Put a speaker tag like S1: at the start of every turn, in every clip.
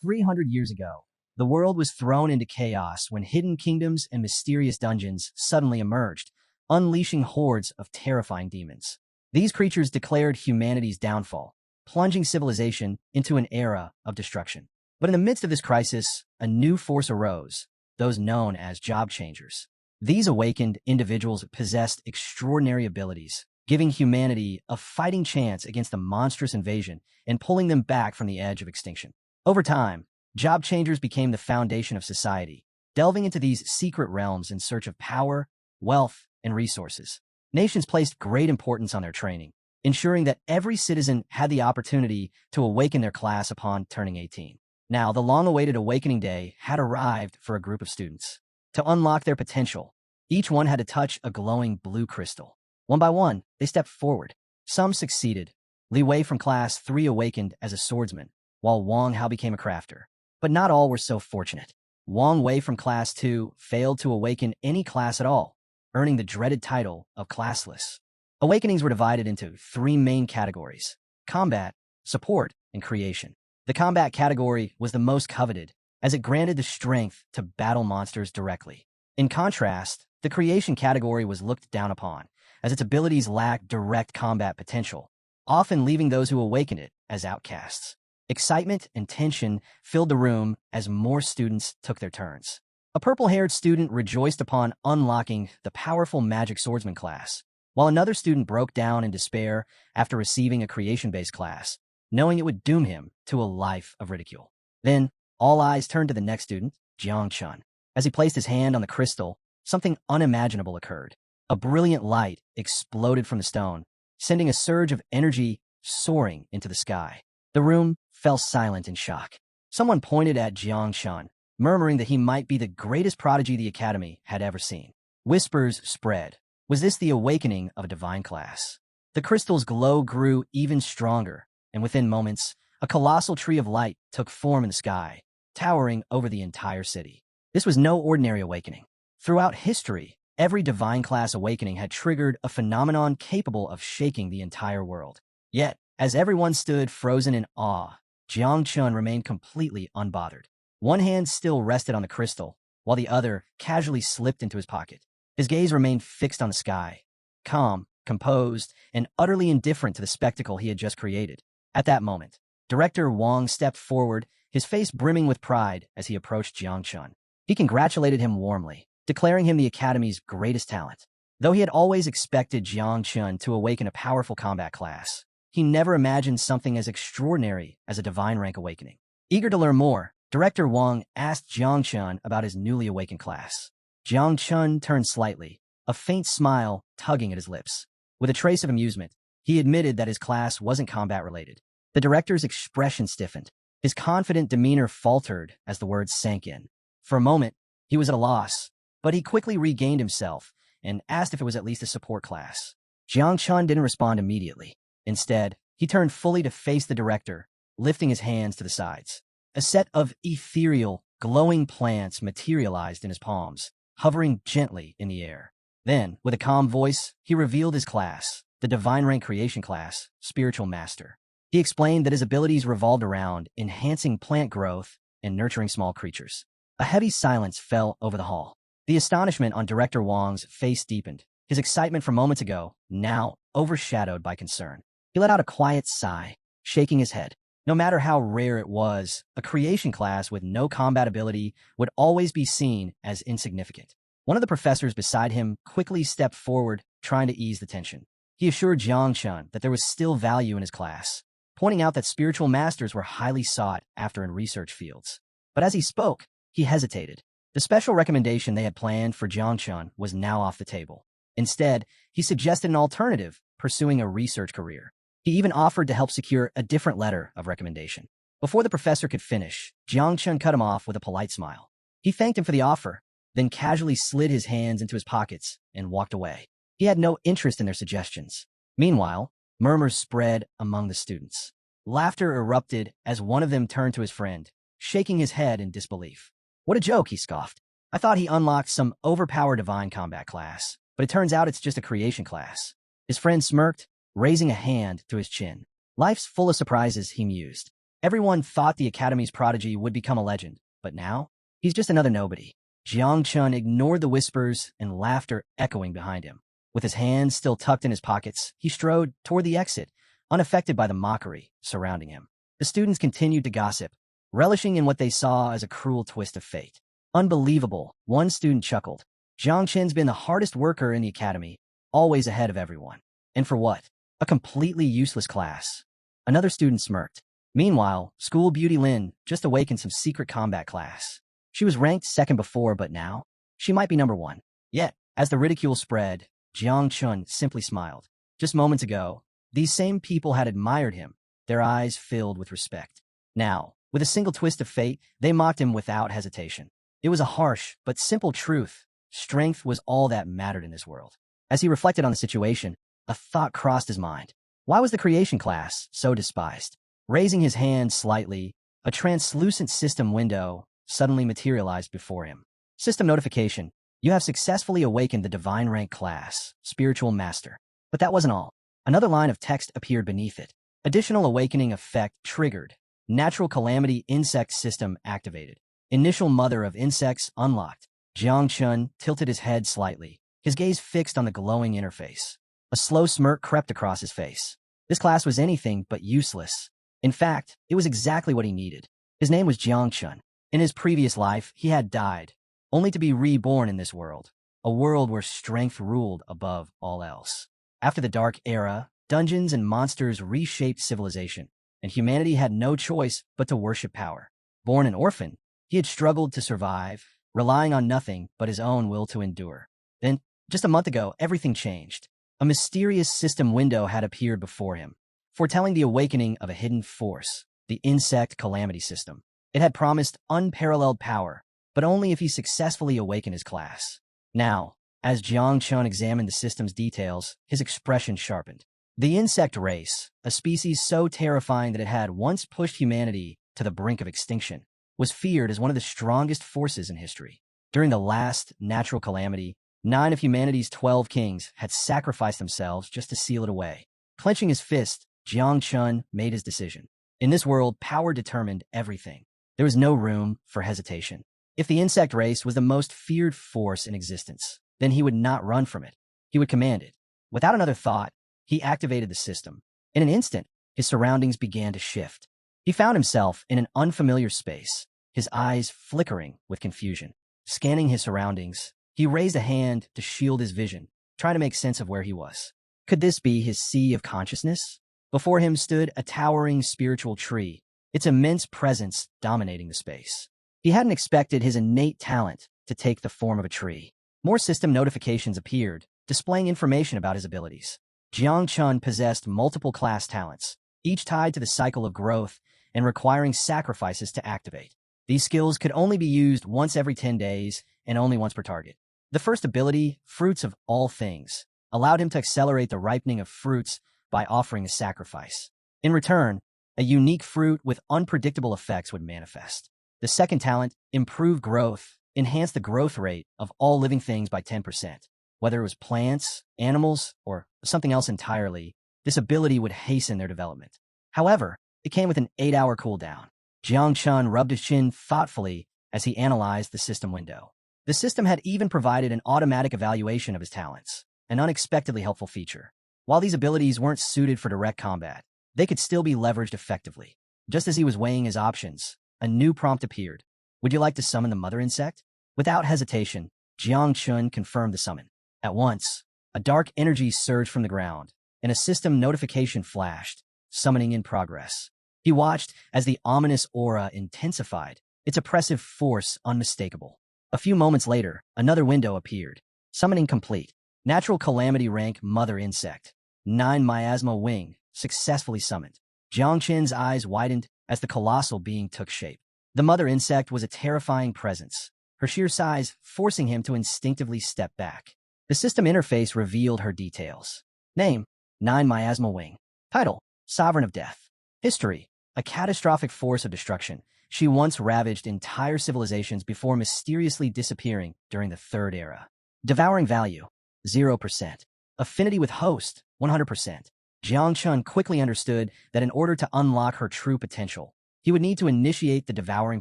S1: 300 years ago, the world was thrown into chaos when hidden kingdoms and mysterious dungeons suddenly emerged, unleashing hordes of terrifying demons. These creatures declared humanity's downfall, plunging civilization into an era of destruction. But in the midst of this crisis, a new force arose, those known as job changers. These awakened individuals possessed extraordinary abilities, giving humanity a fighting chance against a monstrous invasion and pulling them back from the edge of extinction. Over time, job changers became the foundation of society, delving into these secret realms in search of power, wealth, and resources. Nations placed great importance on their training, ensuring that every citizen had the opportunity to awaken their class upon turning 18. Now, the long-awaited awakening day had arrived for a group of students. To unlock their potential, each one had to touch a glowing blue crystal. One by one, they stepped forward. Some succeeded. Li Wei from Class 3 awakened as a swordsman, while Wang Hao became a crafter. But not all were so fortunate. Wang Wei from Class 2 failed to awaken any class at all, earning the dreaded title of classless. Awakenings were divided into three main categories: combat, support, and creation. The combat category was the most coveted, as it granted the strength to battle monsters directly. In contrast, the creation category was looked down upon, as its abilities lacked direct combat potential, often leaving those who awakened it as outcasts. Excitement and tension filled the room as more students took their turns. A purple-haired student rejoiced upon unlocking the powerful magic swordsman class, while another student broke down in despair after receiving a creation-based class, knowing it would doom him to a life of ridicule. Then, all eyes turned to the next student, Jang Chun. As he placed his hand on the crystal, something unimaginable occurred. A brilliant light exploded from the stone, sending a surge of energy soaring into the sky. The room fell silent in shock. Someone pointed at Jiang Chun, murmuring that he might be the greatest prodigy the Academy had ever seen. Whispers spread. Was this the awakening of a divine class? The crystal's glow grew even stronger, and within moments, a colossal tree of light took form in the sky, towering over the entire city. This was no ordinary awakening. Throughout history, every divine class awakening had triggered a phenomenon capable of shaking the entire world. Yet, as everyone stood frozen in awe, Jiang Chun remained completely unbothered. One hand still rested on the crystal, while the other casually slipped into his pocket. His gaze remained fixed on the sky, calm, composed, and utterly indifferent to the spectacle he had just created. At that moment, Director Wang stepped forward, his face brimming with pride as he approached Jiang Chun. He congratulated him warmly, declaring him the Academy's greatest talent. Though he had always expected Jiang Chun to awaken a powerful combat class, he never imagined something as extraordinary as a divine rank awakening. Eager to learn more, Director Wang asked Jiang Chun about his newly awakened class. Jiang Chun turned slightly, a faint smile tugging at his lips. With a trace of amusement, he admitted that his class wasn't combat-related. The director's expression stiffened. His confident demeanor faltered as the words sank in. For a moment, he was at a loss, but he quickly regained himself and asked if it was at least a support class. Jiang Chun didn't respond immediately. Instead, he turned fully to face the director, lifting his hands to the sides. A set of ethereal, glowing plants materialized in his palms, hovering gently in the air. Then, with a calm voice, he revealed his class, the Divine Rank Creation class, Spiritual Master. He explained that his abilities revolved around enhancing plant growth and nurturing small creatures. A heavy silence fell over the hall. The astonishment on Director Wang's face deepened, his excitement from moments ago now overshadowed by concern. He let out a quiet sigh, shaking his head. No matter how rare it was, a creation class with no combat ability would always be seen as insignificant. One of the professors beside him quickly stepped forward, trying to ease the tension. He assured Jiang Chun that there was still value in his class, pointing out that spiritual masters were highly sought after in research fields. But as he spoke, he hesitated. The special recommendation they had planned for Jiang Chun was now off the table. Instead, he suggested an alternative, pursuing a research career. He even offered to help secure a different letter of recommendation. Before the professor could finish, Jiang Chun cut him off with a polite smile. He thanked him for the offer, then casually slid his hands into his pockets and walked away. He had no interest in their suggestions. Meanwhile, murmurs spread among the students. Laughter erupted as one of them turned to his friend, shaking his head in disbelief. What a joke, he scoffed. I thought he unlocked some overpowered divine combat class, but it turns out it's just a creation class. His friend smirked, raising a hand to his chin. Life's full of surprises, he mused. Everyone thought the Academy's prodigy would become a legend, but now, he's just another nobody. Jang Chun ignored the whispers and laughter echoing behind him. With his hands still tucked in his pockets, he strode toward the exit, unaffected by the mockery surrounding him. The students continued to gossip, relishing in what they saw as a cruel twist of fate. Unbelievable, one student chuckled. Jang Chun's been the hardest worker in the academy, always ahead of everyone. And for what? A completely useless class. Another student smirked. Meanwhile, school beauty Lin just awakened some secret combat class. She was ranked second before, but now, she might be number one. Yet, as the ridicule spread, Jang Chun simply smiled. Just moments ago, these same people had admired him, their eyes filled with respect. Now, with a single twist of fate, they mocked him without hesitation. It was a harsh but simple truth. Strength was all that mattered in this world. As he reflected on the situation, a thought crossed his mind. Why was the creation class so despised? Raising his hand slightly, a translucent system window suddenly materialized before him. System notification. You have successfully awakened the divine rank class, Spiritual Master. But that wasn't all. Another line of text appeared beneath it. Additional awakening effect triggered. Natural calamity insect system activated. Initial mother of insects unlocked. Jang Chun tilted his head slightly, his gaze fixed on the glowing interface. A slow smirk crept across his face. This class was anything but useless. In fact, it was exactly what he needed. His name was Jang Chun. In his previous life, he had died, only to be reborn in this world, a world where strength ruled above all else. After the Dark Era, dungeons and monsters reshaped civilization, and humanity had no choice but to worship power. Born an orphan, he had struggled to survive, relying on nothing but his own will to endure. Then, just a month ago, everything changed. A mysterious system window had appeared before him, foretelling the awakening of a hidden force, the Insect Calamity System. It had promised unparalleled power, but only if he successfully awakened his class. Now, as Jang Chun examined the system's details, his expression sharpened. The insect race, a species so terrifying that it had once pushed humanity to the brink of extinction, was feared as one of the strongest forces in history. During the last natural calamity, 9 of humanity's 12 kings had sacrificed themselves just to seal it away. Clenching his fist, Jang Chun made his decision. In this world, power determined everything. There was no room for hesitation. If the insect race was the most feared force in existence, then he would not run from it. He would command it. Without another thought, he activated the system. In an instant, his surroundings began to shift. He found himself in an unfamiliar space, his eyes flickering with confusion. Scanning his surroundings, he raised a hand to shield his vision, trying to make sense of where he was. Could this be his sea of consciousness? Before him stood a towering spiritual tree, its immense presence dominating the space. He hadn't expected his innate talent to take the form of a tree. More system notifications appeared, displaying information about his abilities. Jang Chun possessed multiple class talents, each tied to the cycle of growth and requiring sacrifices to activate. These skills could only be used once every 10 days and only once per target. The first ability, Fruits of All Things, allowed him to accelerate the ripening of fruits by offering a sacrifice. In return, a unique fruit with unpredictable effects would manifest. The second talent, Improved Growth, enhanced the growth rate of all living things by 10%. Whether it was plants, animals, or something else entirely, this ability would hasten their development. However, it came with an 8-hour cooldown. Jang Chun rubbed his chin thoughtfully as he analyzed the system window. The system had even provided an automatic evaluation of his talents, an unexpectedly helpful feature. While these abilities weren't suited for direct combat, they could still be leveraged effectively. Just as he was weighing his options, a new prompt appeared. Would you like to summon the mother insect? Without hesitation, Jang Chun confirmed the summon. At once, a dark energy surged from the ground, and a system notification flashed, summoning in progress. He watched as the ominous aura intensified, its oppressive force unmistakable. A few moments later, another window appeared. Summoning complete. Natural calamity rank mother insect. 9 miasma wing, successfully summoned. Jang Chun's eyes widened as the colossal being took shape. The mother insect was a terrifying presence, her sheer size forcing him to instinctively step back. The system interface revealed her details. Name, 9 miasma wing. Title, Sovereign of Death. History, a catastrophic force of destruction. She once ravaged entire civilizations before mysteriously disappearing during the Third Era. Devouring value, 0%. Affinity with host, 100%. Jang Chun quickly understood that in order to unlock her true potential, he would need to initiate the devouring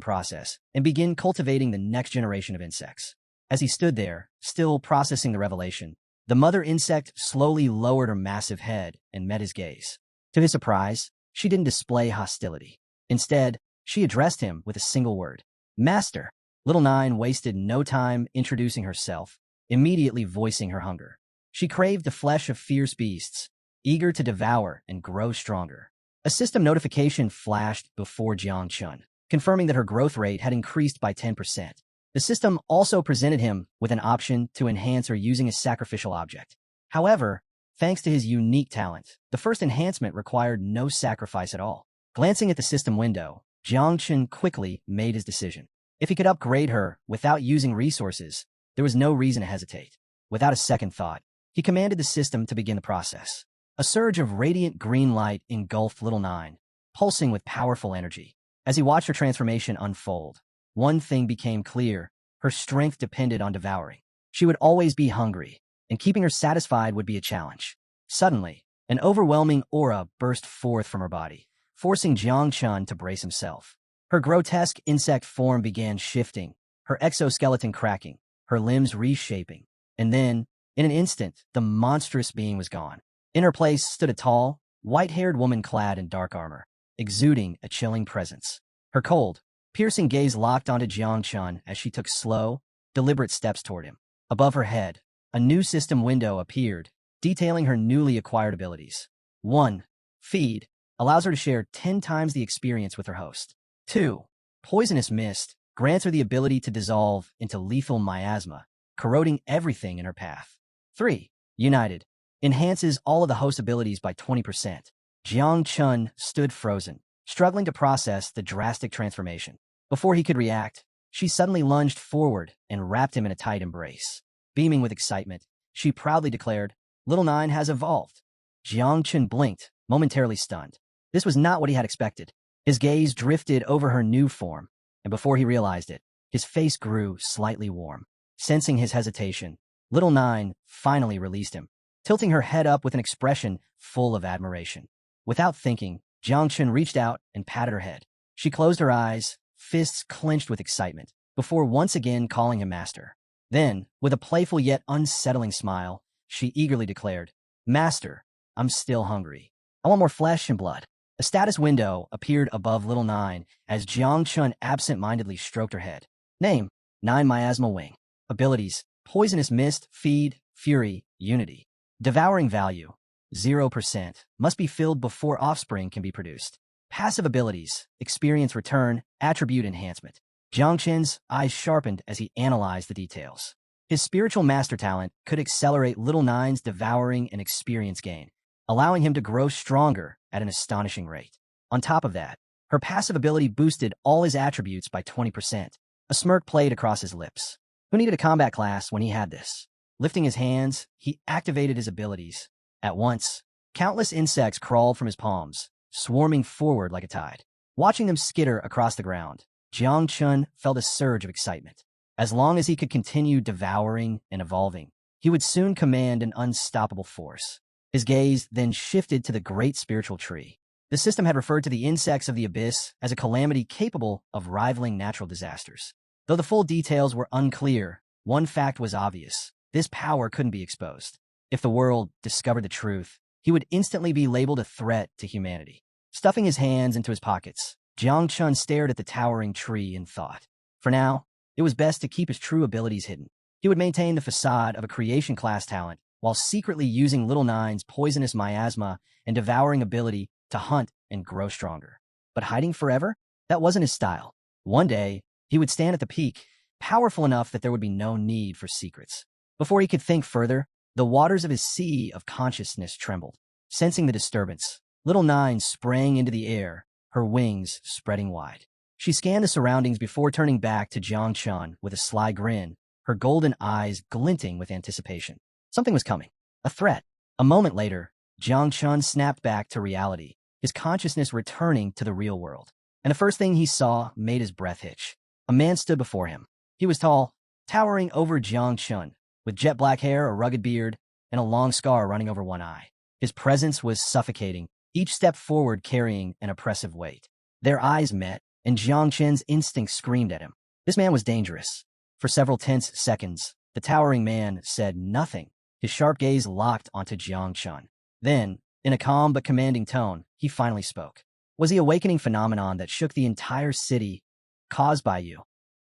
S1: process and begin cultivating the next generation of insects. As he stood there, still processing the revelation, the mother insect slowly lowered her massive head and met his gaze. To his surprise, she didn't display hostility. Instead, she addressed him with a single word. Master. Little Nine wasted no time introducing herself, immediately voicing her hunger. She craved the flesh of fierce beasts, eager to devour and grow stronger. A system notification flashed before Jang Chun, confirming that her growth rate had increased by 10%. The system also presented him with an option to enhance her using a sacrificial object. However, thanks to his unique talent, the first enhancement required no sacrifice at all. Glancing at the system window, Jang Chun quickly made his decision. If he could upgrade her without using resources, there was no reason to hesitate. Without a second thought, he commanded the system to begin the process. A surge of radiant green light engulfed Little Nine, pulsing with powerful energy. As he watched her transformation unfold, one thing became clear: her strength depended on devouring. She would always be hungry, and keeping her satisfied would be a challenge. Suddenly, an overwhelming aura burst forth from her body, forcing Jang Chun to brace himself. Her grotesque insect form began shifting, her exoskeleton cracking, her limbs reshaping. And then, in an instant, the monstrous being was gone. In her place stood a tall, white-haired woman clad in dark armor, exuding a chilling presence. Her cold, piercing gaze locked onto Jang Chun as she took slow, deliberate steps toward him. Above her head, a new system window appeared, detailing her newly acquired abilities. 1. Feed allows her to share 10 times the experience with her host. 2. Poisonous Mist grants her the ability to dissolve into lethal miasma, corroding everything in her path. 3. United enhances all of the host abilities by 20%. Jang Chun stood frozen, struggling to process the drastic transformation. Before he could react, she suddenly lunged forward and wrapped him in a tight embrace. Beaming with excitement, she proudly declared, "Little Nine has evolved." Jang Chun blinked, momentarily stunned. This was not what he had expected. His gaze drifted over her new form, and before he realized it, his face grew slightly warm. Sensing his hesitation, Little Nine finally released him, tilting her head up with an expression full of admiration. Without thinking, Jang Chun reached out and patted her head. She closed her eyes, fists clenched with excitement, before once again calling him master. Then, with a playful yet unsettling smile, she eagerly declared, "Master, I'm still hungry. I want more flesh and blood." A status window appeared above Little Nine as Jang Chun absent-mindedly stroked her head. Name: 9 Miasma Wing. Abilities: Poisonous Mist, Feed, Fury, Unity. Devouring value: 0%. Must be filled before offspring can be produced. Passive abilities: Experience Return, Attribute Enhancement. Jang Chun's eyes sharpened as he analyzed the details. His spiritual master talent could accelerate Little Nine's devouring and experience gain, allowing him to grow stronger at an astonishing rate. On top of that, her passive ability boosted all his attributes by 20%. A smirk played across his lips. Who needed a combat class when he had this? Lifting his hands, he activated his abilities. At once, countless insects crawled from his palms, swarming forward like a tide. Watching them skitter across the ground, Jang Chun felt a surge of excitement. As long as he could continue devouring and evolving, he would soon command an unstoppable force. His gaze then shifted to the great spiritual tree. The system had referred to the insects of the abyss as a calamity capable of rivaling natural disasters. Though the full details were unclear, one fact was obvious: this power couldn't be exposed. If the world discovered the truth, he would instantly be labeled a threat to humanity. Stuffing his hands into his pockets, Jang Chun stared at the towering tree in thought. For now, it was best to keep his true abilities hidden. He would maintain the facade of a creation class talent while secretly using Little Nine's poisonous miasma and devouring ability to hunt and grow stronger. But hiding forever? That wasn't his style. One day, he would stand at the peak, powerful enough that there would be no need for secrets. Before he could think further, the waters of his sea of consciousness trembled. Sensing the disturbance, Little Nine sprang into the air, her wings spreading wide. She scanned the surroundings before turning back to Jang Chun with a sly grin, her golden eyes glinting with anticipation. Something was coming. A threat. A moment later, Jang Chun snapped back to reality, his consciousness returning to the real world. And the first thing he saw made his breath hitch. A man stood before him. He was tall, towering over Jang Chun, with jet black hair, a rugged beard, and a long scar running over one eye. His presence was suffocating, each step forward carrying an oppressive weight. Their eyes met, and Jiang Chen's instinct screamed at him. This man was dangerous. For several tense seconds, the towering man said nothing, his sharp gaze locked onto Jiang Chun. Then, in a calm but commanding tone, he finally spoke. Was the awakening phenomenon that shook the entire city caused by you?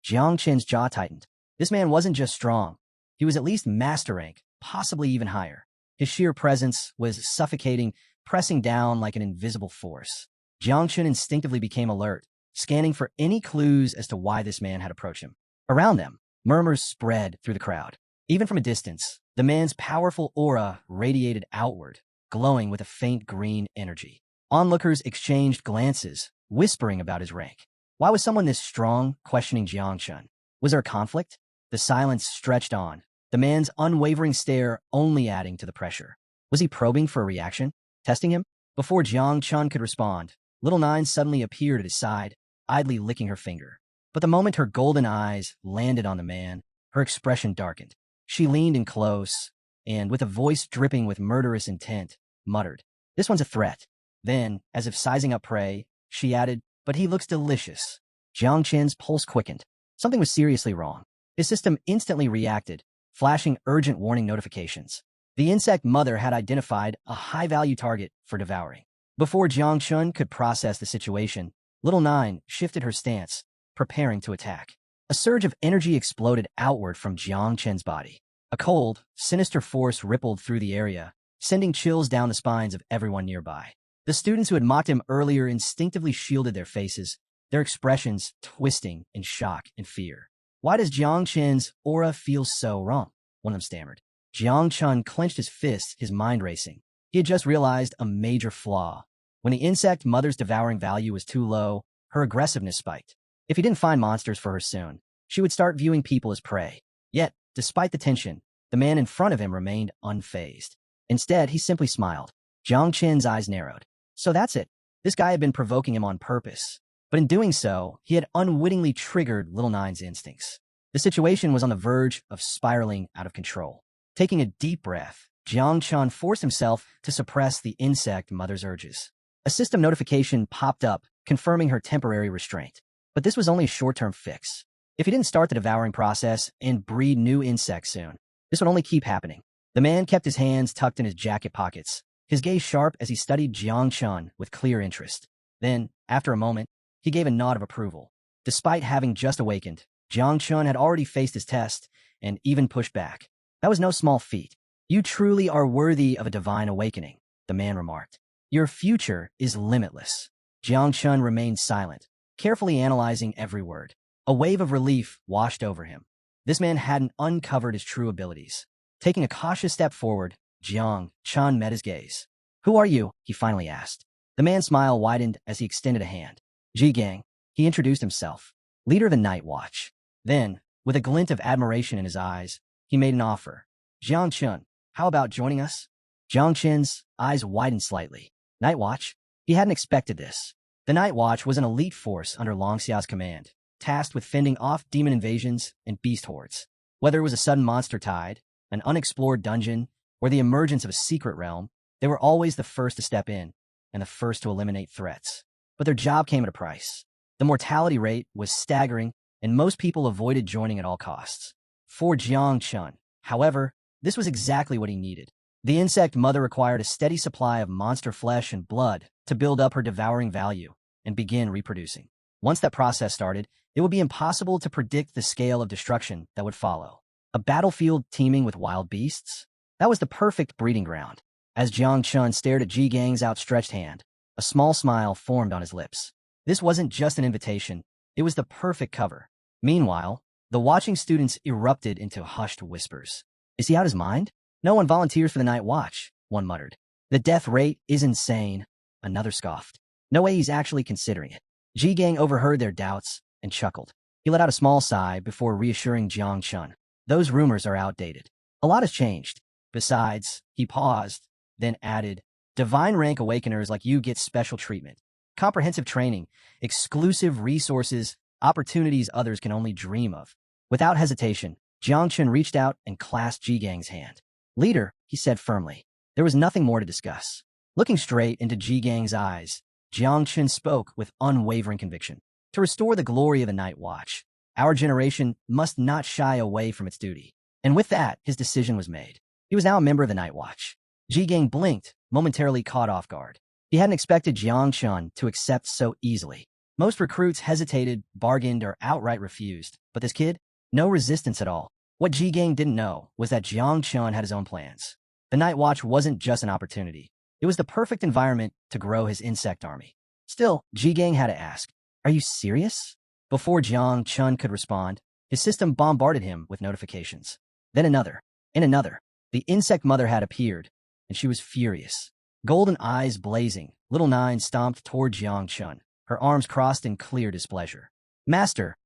S1: Jiang Chen's jaw tightened. This man wasn't just strong. He was at least master rank, possibly even higher. His sheer presence was suffocating, pressing down like an invisible force. Jiang Chun instinctively became alert, scanning for any clues as to why this man had approached him. Around them, murmurs spread through the crowd. Even from a distance, the man's powerful aura radiated outward, glowing with a faint green energy. Onlookers exchanged glances, whispering about his rank. Why was someone this strong questioning Jiang Chun? Was there a conflict? The silence stretched on, the man's unwavering stare only adding to the pressure. Was he probing for a reaction? Testing him? Before Jiang Chun could respond, Little Nine suddenly appeared at his side, idly licking her finger. But the moment her golden eyes landed on the man, her expression darkened. She leaned in close, and with a voice dripping with murderous intent, muttered, "This one's a threat." Then, as if sizing up prey, she added, "But he looks delicious." Jiang Chen's pulse quickened. Something was seriously wrong. His system instantly reacted, flashing urgent warning notifications. The insect mother had identified a high-value target for devouring. Before Jiang Chun could process the situation, Little Nine shifted her stance, preparing to attack. A surge of energy exploded outward from Jiang Chen's body. A cold, sinister force rippled through the area, sending chills down the spines of everyone nearby. The students who had mocked him earlier instinctively shielded their faces, their expressions twisting in shock and fear. "Why does Jiang Chen's aura feel so wrong?" one of them stammered. Jiang Chun clenched his fist, his mind racing. He had just realized a major flaw. When the insect mother's devouring value was too low, her aggressiveness spiked. If he didn't find monsters for her soon, she would start viewing people as prey. Yet, despite the tension, the man in front of him remained unfazed. Instead, he simply smiled. Jiang Chen's eyes narrowed. So that's it. This guy had been provoking him on purpose. But in doing so, he had unwittingly triggered Little Nine's instincts. The situation was on the verge of spiraling out of control. Taking a deep breath, Jiang Chun forced himself to suppress the insect mother's urges. A system notification popped up, confirming her temporary restraint. But this was only a short-term fix. If he didn't start the devouring process and breed new insects soon, this would only keep happening. The man kept his hands tucked in his jacket pockets, his gaze sharp as he studied Jiang Chun with clear interest. Then, after a moment, he gave a nod of approval. Despite having just awakened, Jiang Chun had already faced his test and even pushed back. That was no small feat. "You truly are worthy of a divine awakening," the man remarked. "Your future is limitless." Jiang Chun remained silent, carefully analyzing every word. A wave of relief washed over him. This man hadn't uncovered his true abilities. Taking a cautious step forward, Jiang Chun met his gaze. "Who are you?" he finally asked. The man's smile widened as he extended a hand. "Ji Gang," he introduced himself, leader of the Night Watch. Then, with a glint of admiration in his eyes, he made an offer. "Jiang Chun, how about joining us?" Jiang Chen's eyes widened slightly. Night Watch? He hadn't expected this. The Night Watch was an elite force under Long Xiao's command, tasked with fending off demon invasions and beast hordes. Whether it was a sudden monster tide, an unexplored dungeon, or the emergence of a secret realm, they were always the first to step in and the first to eliminate threats. But their job came at a price. The mortality rate was staggering, and most people avoided joining at all costs. For Jiang Chun, however, this was exactly what he needed. The insect mother required a steady supply of monster flesh and blood to build up her devouring value and begin reproducing. Once that process started, it would be impossible to predict the scale of destruction that would follow. A battlefield teeming with wild beasts? That was the perfect breeding ground. As Jiang Chun stared at Ji Gang's outstretched hand, a small smile formed on his lips. This wasn't just an invitation, it was the perfect cover. Meanwhile, the watching students erupted into hushed whispers. "Is he out his mind? No one volunteers for the Night Watch," one muttered. "The death rate is insane," another scoffed. "No way he's actually considering it." Ji Gang overheard their doubts and chuckled. He let out a small sigh before reassuring Jiang Chun. "Those rumors are outdated. A lot has changed. Besides," he paused, then added, "divine rank awakeners like you get special treatment. Comprehensive training, exclusive resources, opportunities others can only dream of." Without hesitation, Jiang Chun reached out and clasped Ji Gang's hand. "Leader," he said firmly. There was nothing more to discuss. Looking straight into Ji Gang's eyes, Jang Chun spoke with unwavering conviction. To restore the glory of the Night Watch, our generation must not shy away from its duty. And with that, his decision was made. He was now a member of the Night Watch. Ji Gang blinked, momentarily caught off guard. He hadn't expected Jiang Chun to accept so easily. Most recruits hesitated, bargained, or outright refused, but this kid? No resistance at all. What Ji Gang didn't know was that Jiang Chun had his own plans. The Night Watch wasn't just an opportunity. It was the perfect environment to grow his insect army. Still, Ji Gang had to ask, "Are you serious?" Before Jiang Chun could respond, his system bombarded him with notifications. Then another, and another. The insect mother had appeared, and she was furious. Golden eyes blazing, Little Nine stomped toward Jiang Chun, her arms crossed in clear displeasure. "Master,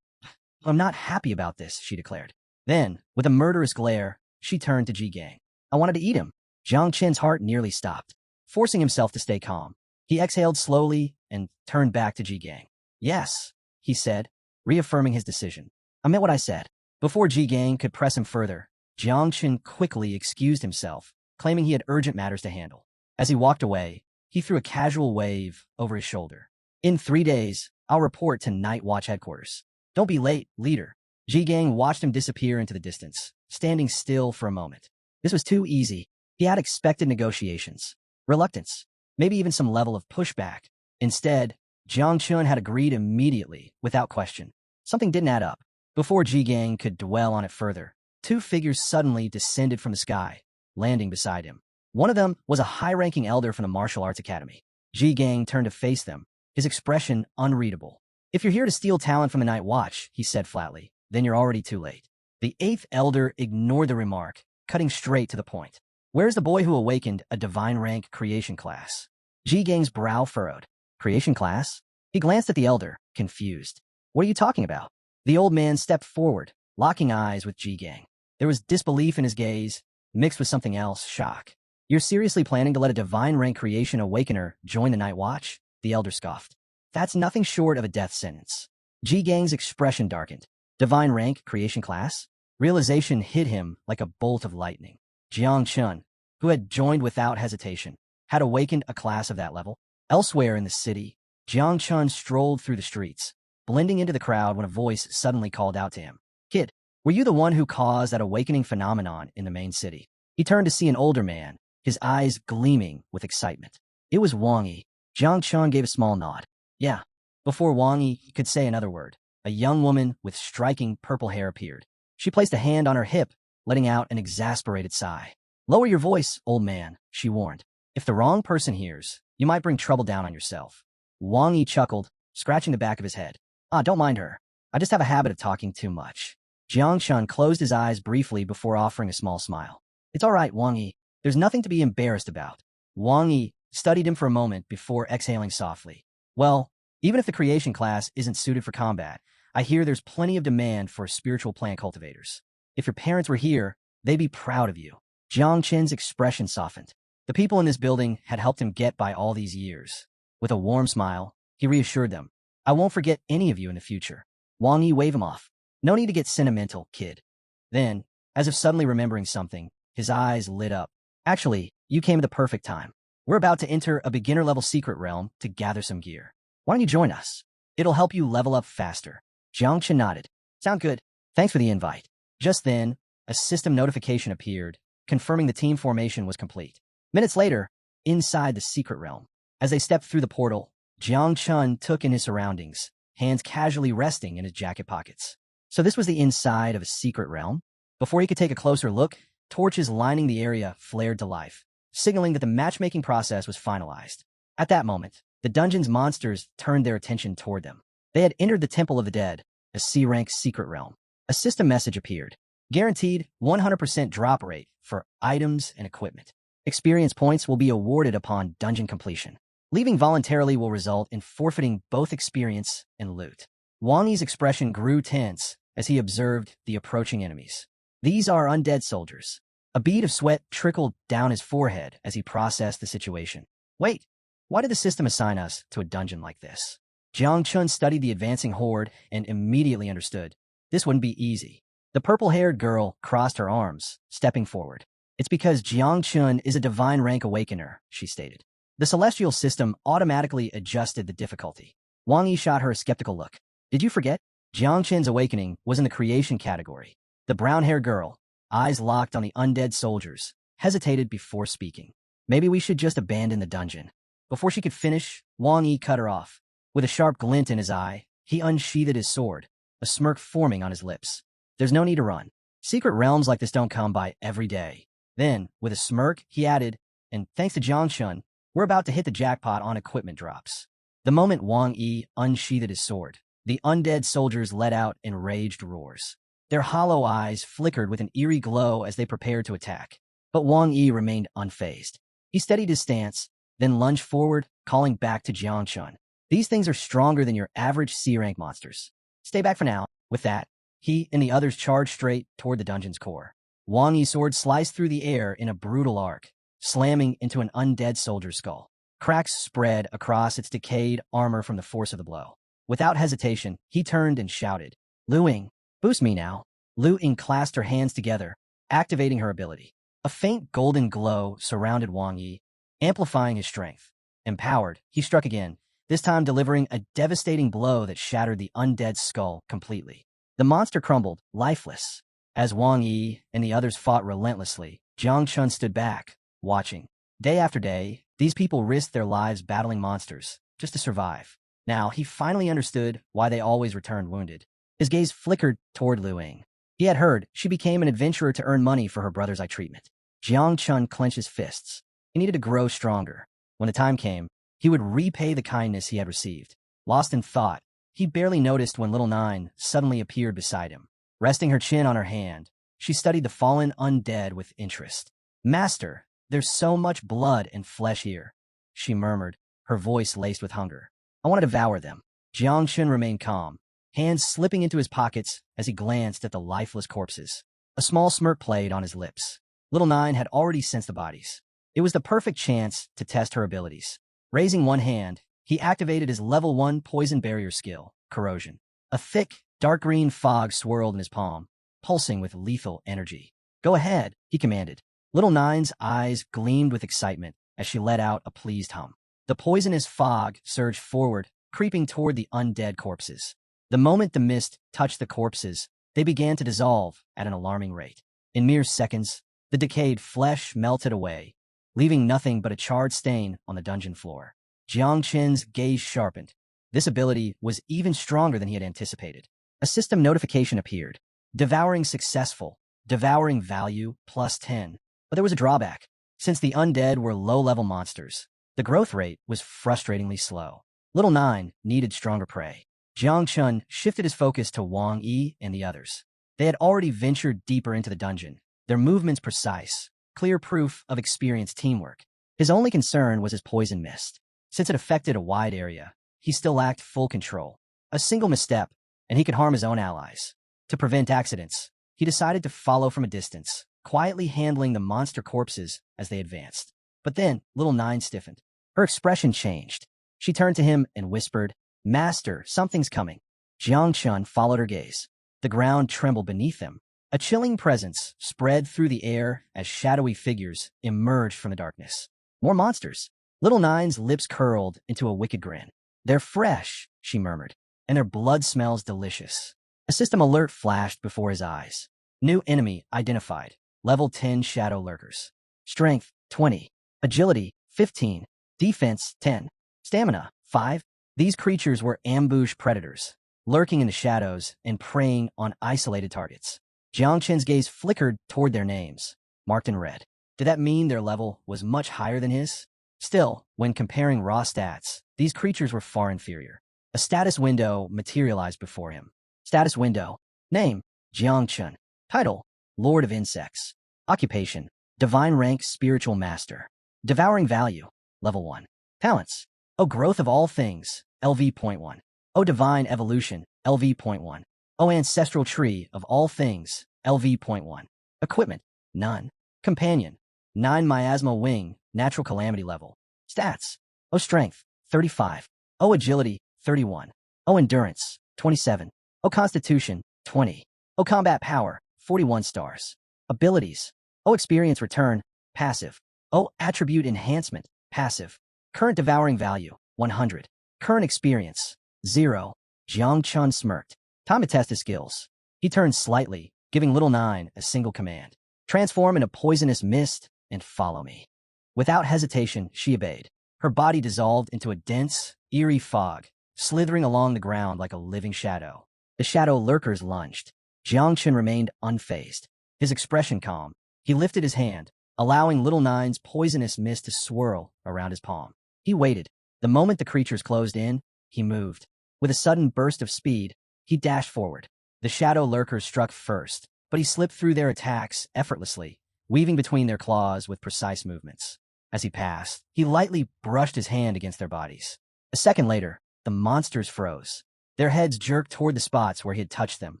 S1: I'm not happy about this," she declared. Then, with a murderous glare, she turned to Ji Gang. "I wanted to eat him." Jiang Chen's heart nearly stopped. Forcing himself to stay calm, he exhaled slowly and turned back to Ji Gang. "Yes," he said, reaffirming his decision. "I meant what I said." Before Ji Gang could press him further, Jiang Chun quickly excused himself, claiming he had urgent matters to handle. As he walked away, he threw a casual wave over his shoulder. "In 3 days, I'll report to Night Watch headquarters. Don't be late, leader." Ji Gang watched him disappear into the distance, standing still for a moment. This was too easy. He had expected negotiations, reluctance, maybe even some level of pushback. Instead, Jiang Chun had agreed immediately, without question. Something didn't add up. Before Ji Gang could dwell on it further, 2 figures suddenly descended from the sky, landing beside him. One of them was a high-ranking elder from the martial arts academy. Ji Gang turned to face them, his expression unreadable. "If you're here to steal talent from the Night Watch," he said flatly, "then you're already too late." The 8th elder ignored the remark, cutting straight to the point. "Where's the boy who awakened a divine rank creation class?" Ji Gang's brow furrowed. "Creation class?" He glanced at the elder, confused. "What are you talking about?" The old man stepped forward, locking eyes with Ji Gang. There was disbelief in his gaze, mixed with something else, shock. "You're seriously planning to let a divine rank creation awakener join the Night Watch?" The elder scoffed. "That's nothing short of a death sentence." Ji Gang's expression darkened. Divine rank creation class? Realization hit him like a bolt of lightning. Jiang Chun, who had joined without hesitation, had awakened a class of that level. Elsewhere in the city, Jiang Chun strolled through the streets, blending into the crowd when a voice suddenly called out to him. "Kid, were you the one who caused that awakening phenomenon in the main city?" He turned to see an older man, his eyes gleaming with excitement. It was Wang Yi. Jiang Chun gave a small nod. "Yeah." Before Wang Yi could say another word, a young woman with striking purple hair appeared. She placed a hand on her hip, letting out an exasperated sigh. "Lower your voice, old man," she warned. "If the wrong person hears, you might bring trouble down on yourself." Wang Yi chuckled, scratching the back of his head. "Ah, don't mind her. I just have a habit of talking too much." Jiang Chun closed his eyes briefly before offering a small smile. "It's all right, Wang Yi. There's nothing to be embarrassed about." Wang Yi studied him for a moment before exhaling softly. "Well, even if the creation class isn't suited for combat, I hear there's plenty of demand for spiritual plant cultivators. If your parents were here, they'd be proud of you." Jiang Chen's expression softened. The people in this building had helped him get by all these years. With a warm smile, he reassured them. "I won't forget any of you in the future." Wang Yi waved him off. "No need to get sentimental, kid." Then, as if suddenly remembering something, his eyes lit up. "Actually, you came at the perfect time. We're about to enter a beginner-level secret realm to gather some gear. Why don't you join us? It'll help you level up faster." Jiang Chen nodded. "Sound good. Thanks for the invite." Just then, a system notification appeared, confirming the team formation was complete. Minutes later, inside the secret realm, as they stepped through the portal, Jiang Chun took in his surroundings, hands casually resting in his jacket pockets. So this was the inside of a secret realm? Before he could take a closer look, torches lining the area flared to life, signaling that the matchmaking process was finalized. At that moment, the dungeon's monsters turned their attention toward them. They had entered the Temple of the Dead, a C-rank secret realm. A system message appeared. Guaranteed 100% drop rate for items and equipment. Experience points will be awarded upon dungeon completion. Leaving voluntarily will result in forfeiting both experience and loot. Wang Yi's expression grew tense as he observed the approaching enemies. These are undead soldiers. A bead of sweat trickled down his forehead as he processed the situation. Wait, why did the system assign us to a dungeon like this? Jang Chun studied the advancing horde and immediately understood. This wouldn't be easy. The purple-haired girl crossed her arms, stepping forward. It's because Jiang Chun is a divine rank awakener, she stated. The celestial system automatically adjusted the difficulty. Wang Yi shot her a skeptical look. Did you forget? Jiang Chen's awakening was in the creation category. The brown-haired girl, eyes locked on the undead soldiers, hesitated before speaking. Maybe we should just abandon the dungeon. Before she could finish, Wang Yi cut her off. With a sharp glint in his eye, he unsheathed his sword, a smirk forming on his lips. There's no need to run. Secret realms like this don't come by every day. Then, with a smirk, he added, and thanks to Jang Chun, we're about to hit the jackpot on equipment drops. The moment Wang Yi unsheathed his sword, the undead soldiers let out enraged roars. Their hollow eyes flickered with an eerie glow as they prepared to attack. But Wang Yi remained unfazed. He steadied his stance, then lunged forward, calling back to Jiang Chun. These things are stronger than your average C-rank monsters. Stay back for now. With that, he and the others charged straight toward the dungeon's core. Wang Yi's sword sliced through the air in a brutal arc, slamming into an undead soldier's skull. Cracks spread across its decayed armor from the force of the blow. Without hesitation, he turned and shouted, Lu Ying, boost me now. Lu Ying clasped her hands together, activating her ability. A faint golden glow surrounded Wang Yi, amplifying his strength. Empowered, he struck again, this time delivering a devastating blow that shattered the undead skull completely. The monster crumbled, lifeless. As Wang Yi and the others fought relentlessly, Jiang Chun stood back, watching. Day after day, these people risked their lives battling monsters, just to survive. Now, he finally understood why they always returned wounded. His gaze flickered toward Lu Ying. He had heard she became an adventurer to earn money for her brother's eye treatment. Jiang Chun clenched his fists. He needed to grow stronger. When the time came, he would repay the kindness he had received. Lost in thought, he barely noticed when Little Nine suddenly appeared beside him. Resting her chin on her hand, she studied the fallen undead with interest. Master, there's so much blood and flesh here, she murmured, her voice laced with hunger. I want to devour them. Jiang Chun remained calm, hands slipping into his pockets as he glanced at the lifeless corpses. A small smirk played on his lips. Little Nine had already sensed the bodies. It was the perfect chance to test her abilities. Raising one hand, he activated his level 1 poison barrier skill, Corrosion. A thick, dark green fog swirled in his palm, pulsing with lethal energy. Go ahead, he commanded. Little Nine's eyes gleamed with excitement as she let out a pleased hum. The poisonous fog surged forward, creeping toward the undead corpses. The moment the mist touched the corpses, they began to dissolve at an alarming rate. In mere seconds, the decayed flesh melted away, leaving nothing but a charred stain on the dungeon floor. Jiang Chen's gaze sharpened. This ability was even stronger than he had anticipated. A system notification appeared. Devouring successful. Devouring value +10. But there was a drawback. Since the undead were low-level monsters, the growth rate was frustratingly slow. Little Nine needed stronger prey. Jiang Chun shifted his focus to Wang Yi and the others. They had already ventured deeper into the dungeon, their movements precise, clear proof of experienced teamwork. His only concern was his poison mist. Since it affected a wide area, he still lacked full control. A single misstep, and he could harm his own allies. To prevent accidents, he decided to follow from a distance, quietly handling the monster corpses as they advanced. But then, Little Nine stiffened. Her expression changed. She turned to him and whispered, Master, something's coming. Jiang Chun followed her gaze. The ground trembled beneath them. A chilling presence spread through the air as shadowy figures emerged from the darkness. More monsters. Little Nine's lips curled into a wicked grin. They're fresh, she murmured, and their blood smells delicious. A system alert flashed before his eyes. New enemy identified. Level 10 shadow lurkers. Strength, 20. Agility, 15. Defense, 10. Stamina, 5. These creatures were ambush predators, lurking in the shadows and preying on isolated targets. Jiang Chen's gaze flickered toward their names, marked in red. Did that mean their level was much higher than his? Still, when comparing raw stats, these creatures were far inferior. A status window materialized before him. Status window. Name, Jiang Chun. Title, Lord of Insects. Occupation, Divine Rank Spiritual Master. Devouring Value, Level 1. Talents, O Growth of All Things, LV.1. O Divine Evolution, LV.1. O Ancestral Tree of All Things, LV.1. Equipment, none. Companion, 9 Miasma Wing, Natural Calamity Level. Stats, O Strength, 35. O Agility, 31. O Endurance, 27. O Constitution, 20. O Combat Power, 41 stars. Abilities, O Experience Return, Passive. O Attribute Enhancement, Passive. Current devouring value, 100. Current experience, 0. Jang Chun smirked. Time to test his skills. He turned slightly, giving Little Nine a single command. Transform into poisonous mist and follow me. Without hesitation, she obeyed. Her body dissolved into a dense, eerie fog, slithering along the ground like a living shadow. The shadow lurkers lunged. Jang Chun remained unfazed, his expression calm. He lifted his hand, allowing Little Nine's poisonous mist to swirl around his palm. He waited. The moment the creatures closed in, he moved. With a sudden burst of speed, he dashed forward. The shadow lurkers struck first, but he slipped through their attacks effortlessly, weaving between their claws with precise movements. As he passed, he lightly brushed his hand against their bodies. A second later, the monsters froze. Their heads jerked toward the spots where he had touched them,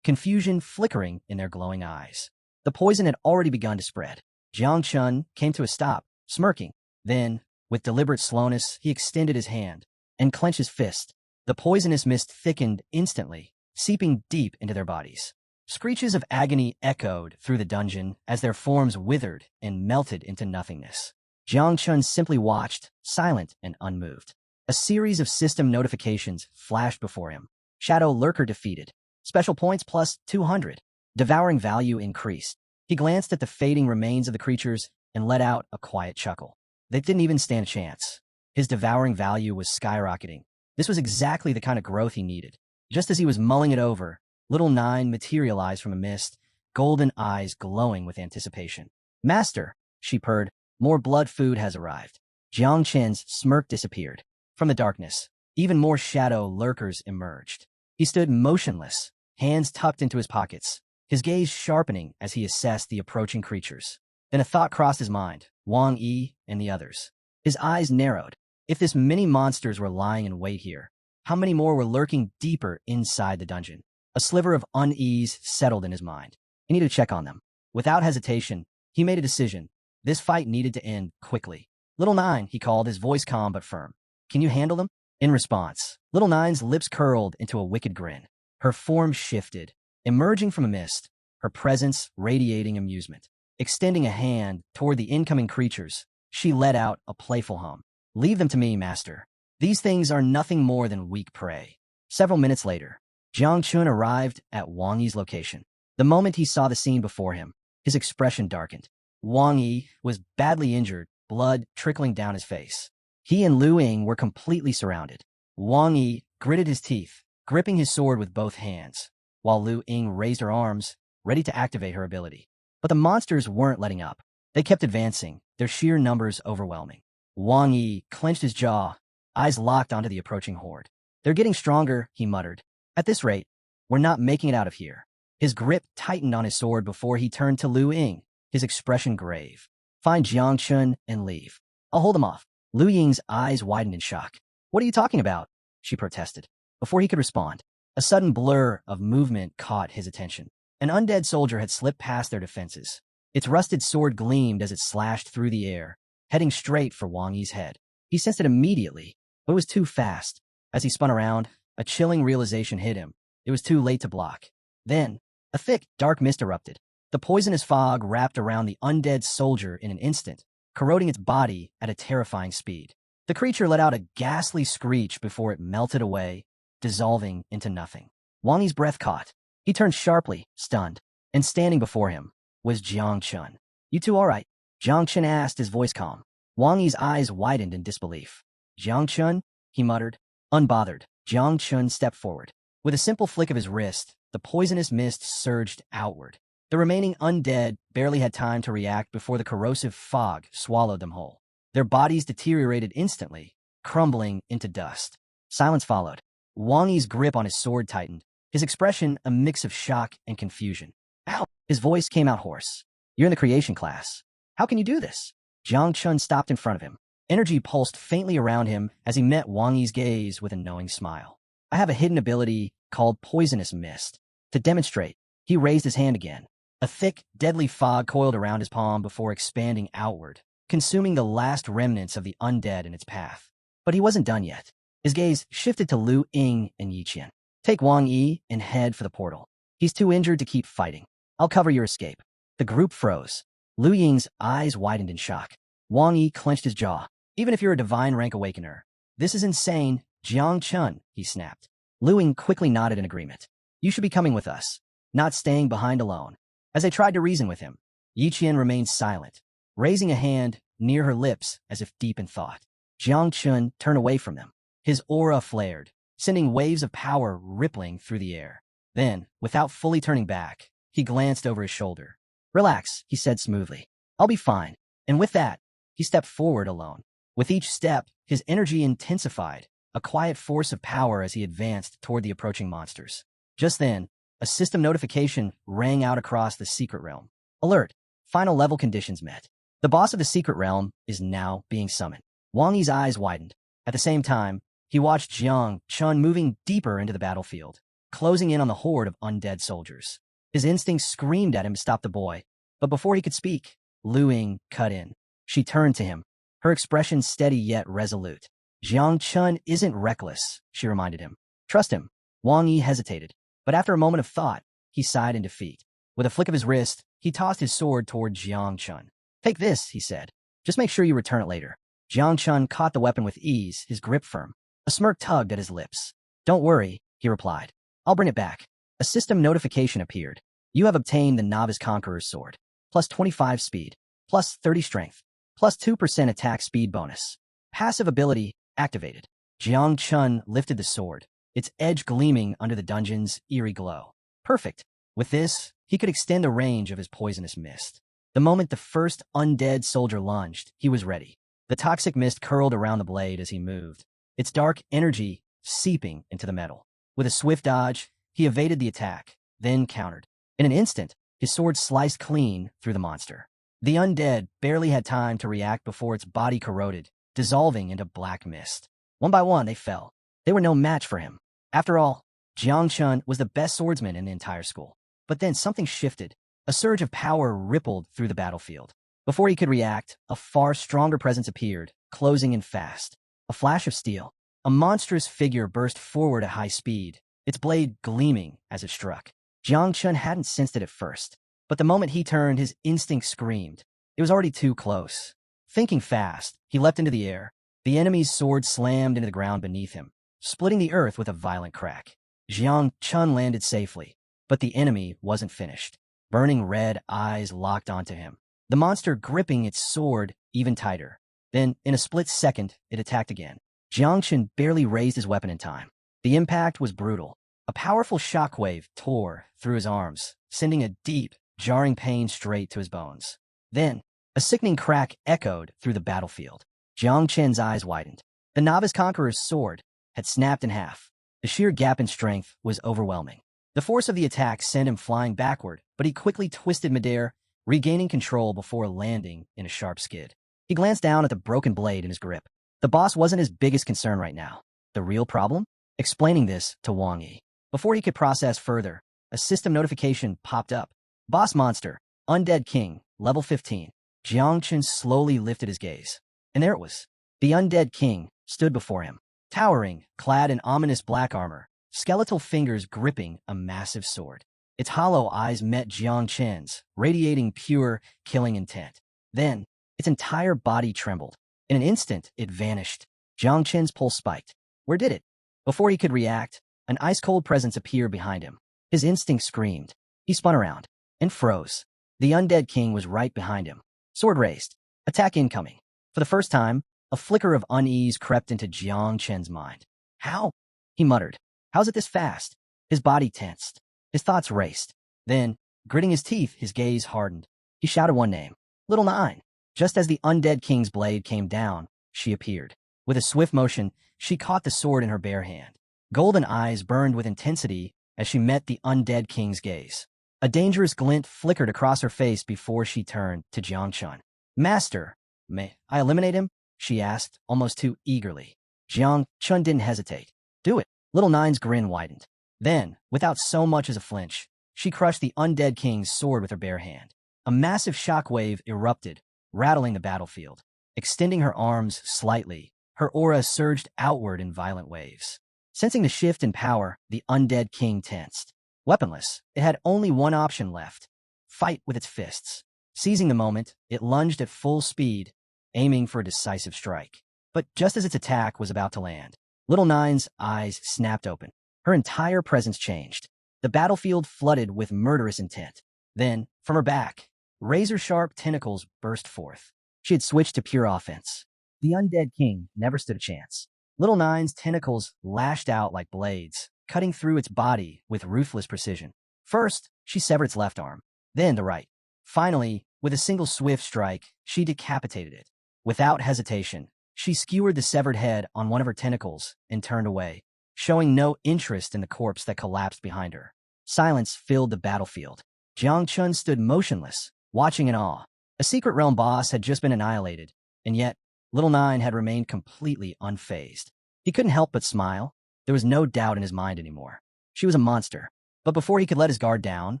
S1: confusion flickering in their glowing eyes. The poison had already begun to spread. Jang Chun came to a stop, smirking. Then, with deliberate slowness, he extended his hand and clenched his fist. The poisonous mist thickened instantly, seeping deep into their bodies. Screeches of agony echoed through the dungeon as their forms withered and melted into nothingness. Jang Chun simply watched, silent and unmoved. A series of system notifications flashed before him. Shadow Lurker defeated. Special points plus 200. Devouring value increased. He glanced at the fading remains of the creatures and let out a quiet chuckle. They didn't even stand a chance. His devouring value was skyrocketing. This was exactly the kind of growth he needed. Just as he was mulling it over, Little Nine materialized from a mist, golden eyes glowing with anticipation. Master, she purred, more blood food has arrived. Jiang Chen's smirk disappeared. From the darkness, even more shadow lurkers emerged. He stood motionless, hands tucked into his pockets, his gaze sharpening as he assessed the approaching creatures. Then a thought crossed his mind, Wang Yi and the others. His eyes narrowed. If this many monsters were lying in wait here, how many more were lurking deeper inside the dungeon? A sliver of unease settled in his mind. He needed to check on them. Without hesitation, he made a decision. This fight needed to end quickly. Little Nine, he called, his voice calm but firm. Can you handle them? In response, Little Nine's lips curled into a wicked grin. Her form shifted, emerging from a mist, her presence radiating amusement. Extending a hand toward the incoming creatures, she let out a playful hum. Leave them to me, master. These things are nothing more than weak prey. Several minutes later, Jang Chun arrived at Wang Yi's location. The moment he saw the scene before him, his expression darkened. Wang Yi was badly injured, blood trickling down his face. He and Lu Ying were completely surrounded. Wang Yi gritted his teeth, gripping his sword with both hands, while Lu Ying raised her arms, ready to activate her ability. But the monsters weren't letting up. They kept advancing, their sheer numbers overwhelming. Wang Yi clenched his jaw, eyes locked onto the approaching horde. They're getting stronger, he muttered. At this rate, we're not making it out of here. His grip tightened on his sword before he turned to Lu Ying, his expression grave. Find Jiang Chun and leave. I'll hold them off. Lu Ying's eyes widened in shock. What are you talking about? She protested. Before he could respond, a sudden blur of movement caught his attention. An undead soldier had slipped past their defenses. Its rusted sword gleamed as it slashed through the air, heading straight for Wang Yi's head. He sensed it immediately, but it was too fast. As he spun around, a chilling realization hit him. It was too late to block. Then, a thick, dark mist erupted. The poisonous fog wrapped around the undead soldier in an instant, corroding its body at a terrifying speed. The creature let out a ghastly screech before it melted away, dissolving into nothing. Wang Yi's breath caught. He turned sharply, stunned, and standing before him was Jiang Chun. You two all right? Jiang Chun asked, his voice calm. Wang Yi's eyes widened in disbelief. Jiang Chun? He muttered. Unbothered, Jiang Chun stepped forward. With a simple flick of his wrist, the poisonous mist surged outward. The remaining undead barely had time to react before the corrosive fog swallowed them whole. Their bodies deteriorated instantly, crumbling into dust. Silence followed. Wang Yi's grip on his sword tightened, his expression a mix of shock and confusion. Ow! His voice came out hoarse. You're in the creation class. How can you do this? Jiang Chun stopped in front of him. Energy pulsed faintly around him as he met Wang Yi's gaze with a knowing smile. I have a hidden ability called Poisonous Mist. To demonstrate, he raised his hand again. A thick, deadly fog coiled around his palm before expanding outward, consuming the last remnants of the undead in its path. But he wasn't done yet. His gaze shifted to Lu Ying and Yi Qian. Take Wang Yi and head for the portal. He's too injured to keep fighting. I'll cover your escape. The group froze. Lu Ying's eyes widened in shock. Wang Yi clenched his jaw. Even if you're a divine rank awakener. This is insane, Jang Chun, he snapped. Lu Ying quickly nodded in agreement. You should be coming with us, not staying behind alone. As they tried to reason with him, Yi Qian remained silent, raising a hand near her lips as if deep in thought. Jiang Chun turned away from them. His aura flared, sending waves of power rippling through the air. Then, without fully turning back, he glanced over his shoulder. Relax, he said smoothly. I'll be fine. And with that, he stepped forward alone. With each step, his energy intensified, a quiet force of power as he advanced toward the approaching monsters. Just then, a system notification rang out across the secret realm. Alert! Final level conditions met. The boss of the secret realm is now being summoned. Wang Yi's eyes widened. At the same time, he watched Jiang Chun moving deeper into the battlefield, closing in on the horde of undead soldiers. His instincts screamed at him to stop the boy, but before he could speak, Lu Ying cut in. She turned to him, her expression steady yet resolute. Jiang Chun isn't reckless, she reminded him. Trust him. Wang Yi hesitated, but after a moment of thought, he sighed in defeat. With a flick of his wrist, he tossed his sword toward Jiang Chun. Take this, he said. Just make sure you return it later. Jiang Chun caught the weapon with ease, his grip firm. A smirk tugged at his lips. Don't worry, he replied. I'll bring it back. A system notification appeared. You have obtained the Novice Conqueror's Sword. Plus 25 speed. Plus 30 strength. Plus 2% attack speed bonus. Passive ability activated. Jiang Chun lifted the sword, its edge gleaming under the dungeon's eerie glow. Perfect. With this, he could extend the range of his poisonous mist. The moment the first undead soldier lunged, he was ready. The toxic mist curled around the blade as he moved, its dark energy seeping into the metal. With a swift dodge, he evaded the attack, then countered. In an instant, his sword sliced clean through the monster. The undead barely had time to react before its body corroded, dissolving into black mist. One by one, they fell. They were no match for him. After all, Jiang Chun was the best swordsman in the entire school. But then something shifted. A surge of power rippled through the battlefield. Before he could react, a far stronger presence appeared, closing in fast. A flash of steel. A monstrous figure burst forward at high speed, its blade gleaming as it struck. Jiang Chun hadn't sensed it at first, but the moment he turned, his instinct screamed. It was already too close. Thinking fast, he leapt into the air. The enemy's sword slammed into the ground beneath him, splitting the earth with a violent crack. Jiang Chun landed safely, but the enemy wasn't finished. Burning red eyes locked onto him, the monster gripping its sword even tighter. Then, in a split second, it attacked again. Jiang Chun barely raised his weapon in time. The impact was brutal. A powerful shockwave tore through his arms, sending a deep, jarring pain straight to his bones. Then, a sickening crack echoed through the battlefield. Jiang Chun's eyes widened. The Novice Conqueror's sword had snapped in half. The sheer gap in strength was overwhelming. The force of the attack sent him flying backward, but he quickly twisted midair, regaining control before landing in a sharp skid. He glanced down at the broken blade in his grip. The boss wasn't his biggest concern right now. The real problem? Explaining this to Wang Yi. Before he could process further, a system notification popped up. Boss monster, Undead King, level 15. Jiang Chun slowly lifted his gaze. And there it was. The Undead King stood before him, towering, clad in ominous black armor, skeletal fingers gripping a massive sword. Its hollow eyes met Jiang Chun's, radiating pure, killing intent. Then, its entire body trembled. In an instant, it vanished. Jiang Chun's pulse spiked. Where did it? Before he could react, an ice-cold presence appeared behind him. His instinct screamed. He spun around and froze. The Undead King was right behind him. Sword raised. Attack incoming. For the first time, a flicker of unease crept into Jiang Chun's mind. How? He muttered. How's it this fast? His body tensed. His thoughts raced. Then, gritting his teeth, his gaze hardened. He shouted one name. Little Nine. Just as the Undead King's blade came down, she appeared. With a swift motion, she caught the sword in her bare hand. Golden eyes burned with intensity as she met the Undead King's gaze. A dangerous glint flickered across her face before she turned to Jiang Chun. Master, may I eliminate him? She asked, almost too eagerly. Jiang Chun didn't hesitate. Do it. Little Nine's grin widened. Then, without so much as a flinch, she crushed the Undead King's sword with her bare hand. A massive shockwave erupted, rattling the battlefield. Extending her arms slightly, her aura surged outward in violent waves. Sensing the shift in power, the Undead King tensed. Weaponless, it had only one option left. Fight with its fists. Seizing the moment, it lunged at full speed, aiming for a decisive strike. But just as its attack was about to land, Little Nine's eyes snapped open. Her entire presence changed. The battlefield flooded with murderous intent. Then, from her back, razor-sharp tentacles burst forth. She had switched to pure offense. The undead king never stood a chance. Little Nine's tentacles lashed out like blades, cutting through its body with ruthless precision. First, she severed its left arm, then the right. Finally, with a single swift strike, she decapitated it. Without hesitation, she skewered the severed head on one of her tentacles and turned away, showing no interest in the corpse that collapsed behind her. Silence filled the battlefield. Jang Chun stood motionless, watching in awe. A secret realm boss had just been annihilated, and yet Little Nine had remained completely unfazed. He couldn't help but smile. There was no doubt in his mind anymore. She was a monster. But before he could let his guard down,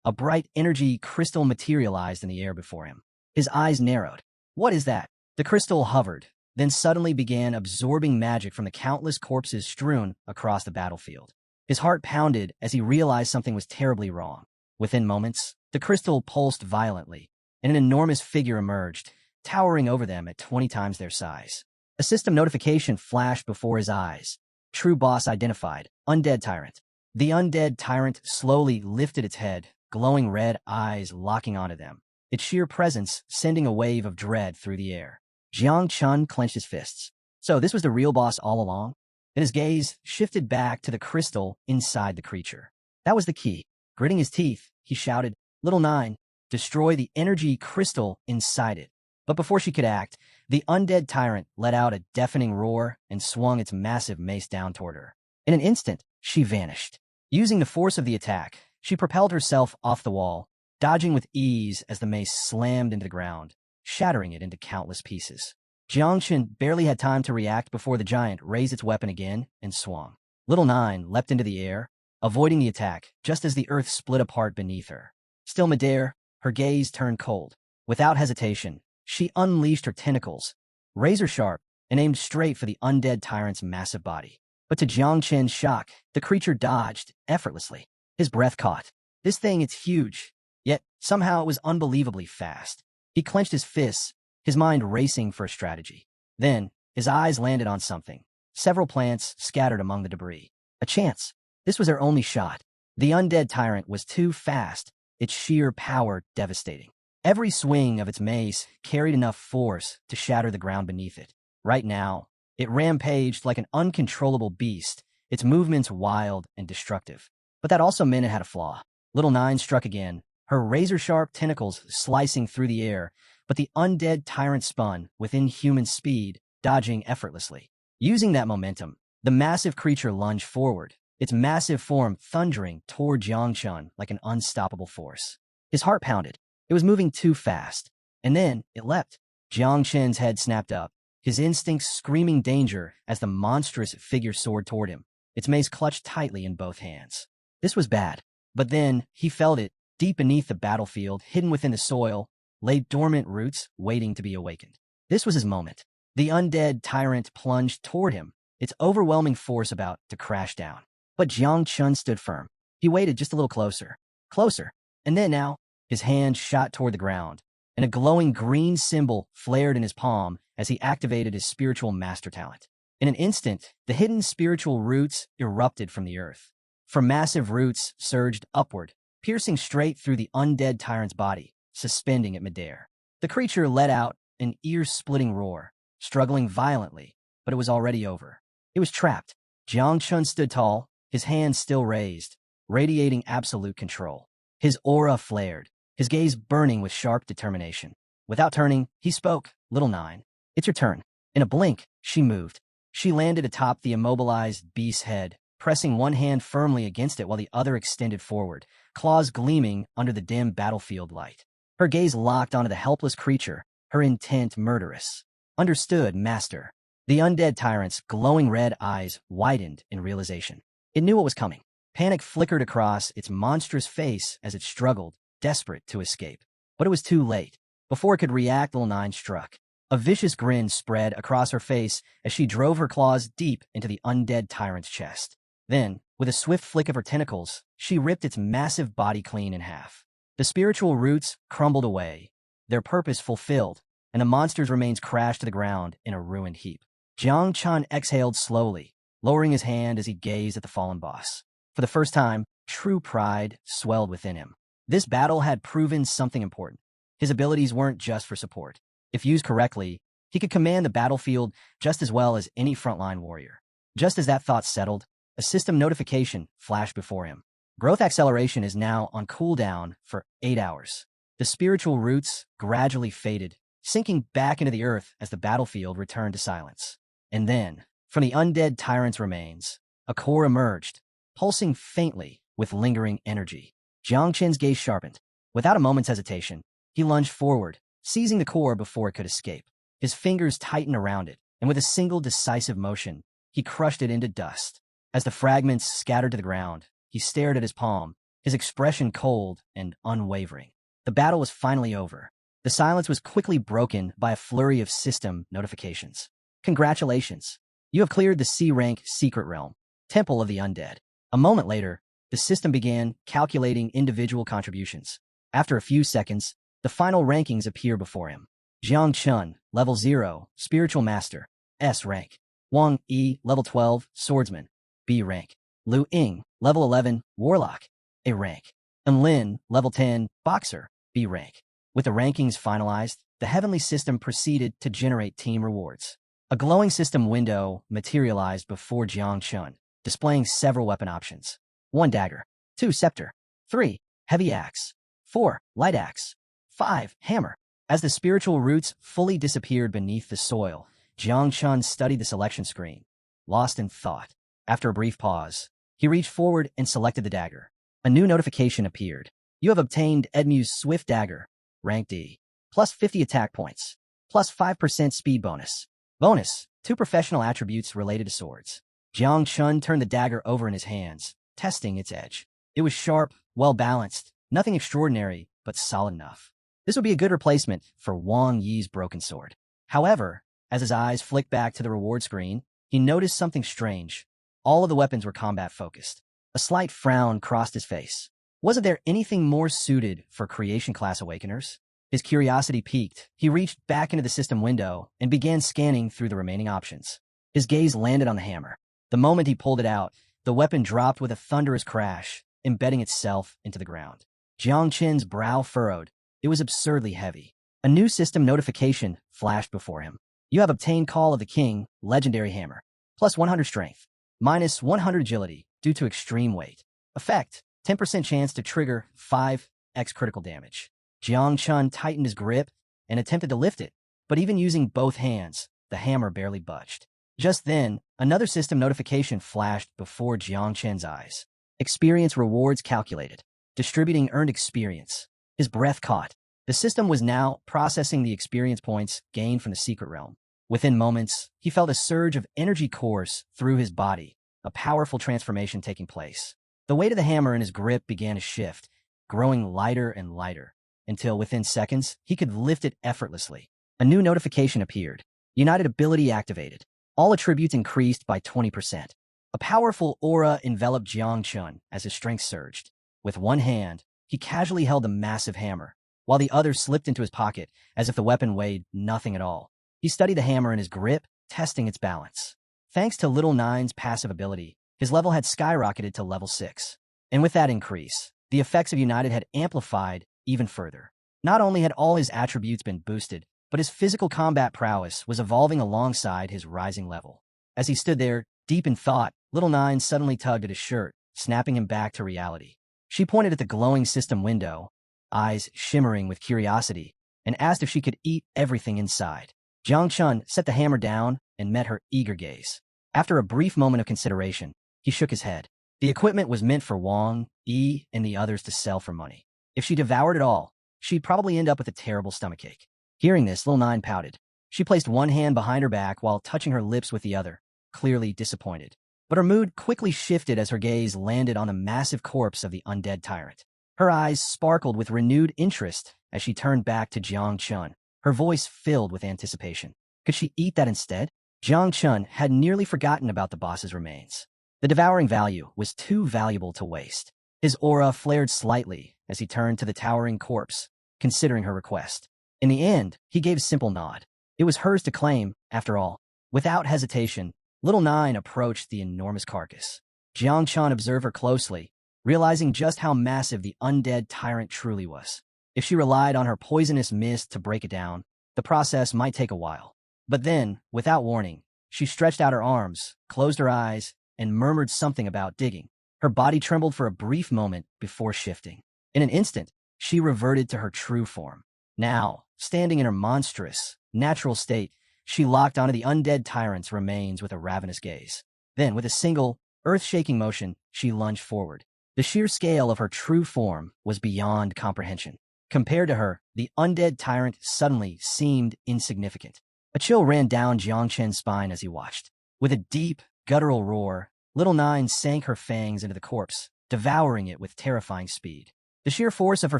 S1: a bright energy crystal materialized in the air before him. His eyes narrowed. What is that? The crystal hovered, then suddenly began absorbing magic from the countless corpses strewn across the battlefield. His heart pounded as he realized something was terribly wrong. Within moments, the crystal pulsed violently, and an enormous figure emerged, towering over them at 20 times their size. A system notification flashed before his eyes. True boss identified. Undead tyrant. The undead tyrant slowly lifted its head, glowing red eyes locking onto them, its sheer presence sending a wave of dread through the air. Jang Chun clenched his fists. So this was the real boss all along? Then his gaze shifted back to the crystal inside the creature. That was the key. Gritting his teeth, he shouted, Little Nine, destroy the energy crystal inside it. But before she could act, the undead tyrant let out a deafening roar and swung its massive mace down toward her. In an instant, she vanished. Using the force of the attack, she propelled herself off the wall, dodging with ease as the mace slammed into the ground, shattering it into countless pieces. Jang Chun barely had time to react before the giant raised its weapon again and swung. Little Nine leapt into the air, avoiding the attack just as the earth split apart beneath her. Still midair, her gaze turned cold. Without hesitation, she unleashed her tentacles, razor-sharp, and aimed straight for the undead tyrant's massive body. But to Jang Chun's shock, the creature dodged effortlessly. His breath caught. This thing, it's huge. Yet, somehow it was unbelievably fast. He clenched his fists, his mind racing for a strategy. Then, his eyes landed on something. Several plants scattered among the debris. A chance. This was their only shot. The undead tyrant was too fast, its sheer power devastating. Every swing of its mace carried enough force to shatter the ground beneath it. Right now, it rampaged like an uncontrollable beast, its movements wild and destructive. But that also meant it had a flaw. Little Nine struck again, her razor-sharp tentacles slicing through the air, but the undead tyrant spun with inhuman speed, dodging effortlessly. Using that momentum, the massive creature lunged forward, its massive form thundering toward Jang Chun like an unstoppable force. His heart pounded. It was moving too fast. And then it leapt. Jang Chun's head snapped up, his instincts screaming danger as the monstrous figure soared toward him, its mace clutched tightly in both hands. This was bad. But then he felt it, deep beneath the battlefield, hidden within the soil, lay dormant roots waiting to be awakened. This was his moment. The undead tyrant plunged toward him, its overwhelming force about to crash down. But Jang Chun stood firm. He waited just a little closer. Closer. And then now, his hand shot toward the ground, and a glowing green symbol flared in his palm as he activated his spiritual master talent. In an instant, the hidden spiritual roots erupted from the earth. For massive roots surged upward, piercing straight through the undead tyrant's body, suspending it midair. The creature let out an ear-splitting roar, struggling violently, but it was already over. It was trapped. Jang Chun stood tall, his hands still raised, radiating absolute control. His aura flared, his gaze burning with sharp determination. Without turning, he spoke, Little Nine, it's your turn. In a blink, she moved. She landed atop the immobilized beast's head, pressing one hand firmly against it while the other extended forward, claws gleaming under the dim battlefield light. Her gaze locked onto the helpless creature, her intent murderous. Understood, master. The undead tyrant's glowing red eyes widened in realization. It knew what was coming. Panic flickered across its monstrous face as it struggled, desperate to escape. But it was too late. Before it could react, Little Nine struck. A vicious grin spread across her face as she drove her claws deep into the undead tyrant's chest. Then, with a swift flick of her tentacles, she ripped its massive body clean in half. The spiritual roots crumbled away, their purpose fulfilled, and the monster's remains crashed to the ground in a ruined heap. Jang Chun exhaled slowly, lowering his hand as he gazed at the fallen boss. For the first time, true pride swelled within him. This battle had proven something important. His abilities weren't just for support. If used correctly, he could command the battlefield just as well as any frontline warrior. Just as that thought settled, a system notification flashed before him. Growth acceleration is now on cooldown for 8 hours. The spiritual roots gradually faded, sinking back into the earth as the battlefield returned to silence. And then, from the undead tyrant's remains, a core emerged, pulsing faintly with lingering energy. Jiang Qin's gaze sharpened. Without a moment's hesitation, he lunged forward, seizing the core before it could escape. His fingers tightened around it, and with a single decisive motion, he crushed it into dust. As the fragments scattered to the ground, he stared at his palm, his expression cold and unwavering. The battle was finally over. The silence was quickly broken by a flurry of system notifications. Congratulations! You have cleared the C-rank Secret Realm, Temple of the Undead. A moment later, the system began calculating individual contributions. After a few seconds, the final rankings appear before him. Jiang Chun, Level 0, Spiritual Master, S rank. Wang Yi, Level 12, Swordsman, B rank. Lu Ying, Level 11, Warlock, A rank. And Lin, Level 10, Boxer, B rank. With the rankings finalized, the heavenly system proceeded to generate team rewards. A glowing system window materialized before Jiang Chun, displaying several weapon options. 1 dagger, 2 scepter, 3 heavy axe, 4 light axe, 5 hammer. As the spiritual roots fully disappeared beneath the soil, Jiang Chun studied the selection screen, lost in thought. After a brief pause, he reached forward and selected the dagger. A new notification appeared. You have obtained Edmu's Swift Dagger, rank D, plus 50 attack points, plus 5% speed bonus. Bonus, 2 professional attributes related to swords. Jiang Chun turned the dagger over in his hands, testing its edge. It was sharp, well-balanced, nothing extraordinary, but solid enough. This would be a good replacement for Wang Yi's broken sword. However, as his eyes flicked back to the reward screen, he noticed something strange. All of the weapons were combat-focused. A slight frown crossed his face. Wasn't there anything more suited for creation-class awakeners? His curiosity piqued. He reached back into the system window and began scanning through the remaining options. His gaze landed on the hammer. The moment he pulled it out, the weapon dropped with a thunderous crash, embedding itself into the ground. Jiang Qin's brow furrowed. It was absurdly heavy. A new system notification flashed before him. You have obtained Call of the King, Legendary Hammer. Plus 100 strength. Minus 100 agility due to extreme weight. Effect, 10% chance to trigger 5x critical damage. Jiang Chun tightened his grip and attempted to lift it, but even using both hands, the hammer barely budged. Just then, another system notification flashed before Jiang Chun's eyes. Experience rewards calculated. Distributing earned experience. His breath caught. The system was now processing the experience points gained from the Secret Realm. Within moments, he felt a surge of energy course through his body, a powerful transformation taking place. The weight of the hammer in his grip began to shift, growing lighter and lighter, until within seconds, he could lift it effortlessly. A new notification appeared. United ability activated. All attributes increased by 20%. A powerful aura enveloped Jiang Chun as his strength surged. With one hand, he casually held the massive hammer, while the other slipped into his pocket as if the weapon weighed nothing at all. He studied the hammer in his grip, testing its balance. Thanks to Little Nine's passive ability, his level had skyrocketed to level 6. And with that increase, the effects of United had amplified even further. Not only had all his attributes been boosted, but his physical combat prowess was evolving alongside his rising level. As he stood there, deep in thought, Little Nine suddenly tugged at his shirt, snapping him back to reality. She pointed at the glowing system window, eyes shimmering with curiosity, and asked if she could eat everything inside. Jiang Chun set the hammer down and met her eager gaze. After a brief moment of consideration, he shook his head. The equipment was meant for Wang, Yi, and the others to sell for money. If she devoured it all, she'd probably end up with a terrible stomachache. Hearing this, Lil Nine pouted. She placed one hand behind her back while touching her lips with the other, clearly disappointed. But her mood quickly shifted as her gaze landed on the massive corpse of the undead tyrant. Her eyes sparkled with renewed interest as she turned back to Jiang Chun, her voice filled with anticipation. Could she eat that instead? Jiang Chun had nearly forgotten about the boss's remains. The devouring value was too valuable to waste. His aura flared slightly as he turned to the towering corpse, considering her request. In the end, he gave a simple nod. It was hers to claim, after all. Without hesitation, Little Nine approached the enormous carcass. Jang Chun observed her closely, realizing just how massive the undead tyrant truly was. If she relied on her poisonous mist to break it down, the process might take a while. But then, without warning, she stretched out her arms, closed her eyes, and murmured something about digging. Her body trembled for a brief moment before shifting. In an instant, she reverted to her true form. Now, standing in her monstrous, natural state, she locked onto the undead tyrant's remains with a ravenous gaze. Then, with a single, earth-shaking motion, she lunged forward. The sheer scale of her true form was beyond comprehension. Compared to her, the undead tyrant suddenly seemed insignificant. A chill ran down Jiang Chen's spine as he watched. With a deep, guttural roar, Little Nine sank her fangs into the corpse, devouring it with terrifying speed. The sheer force of her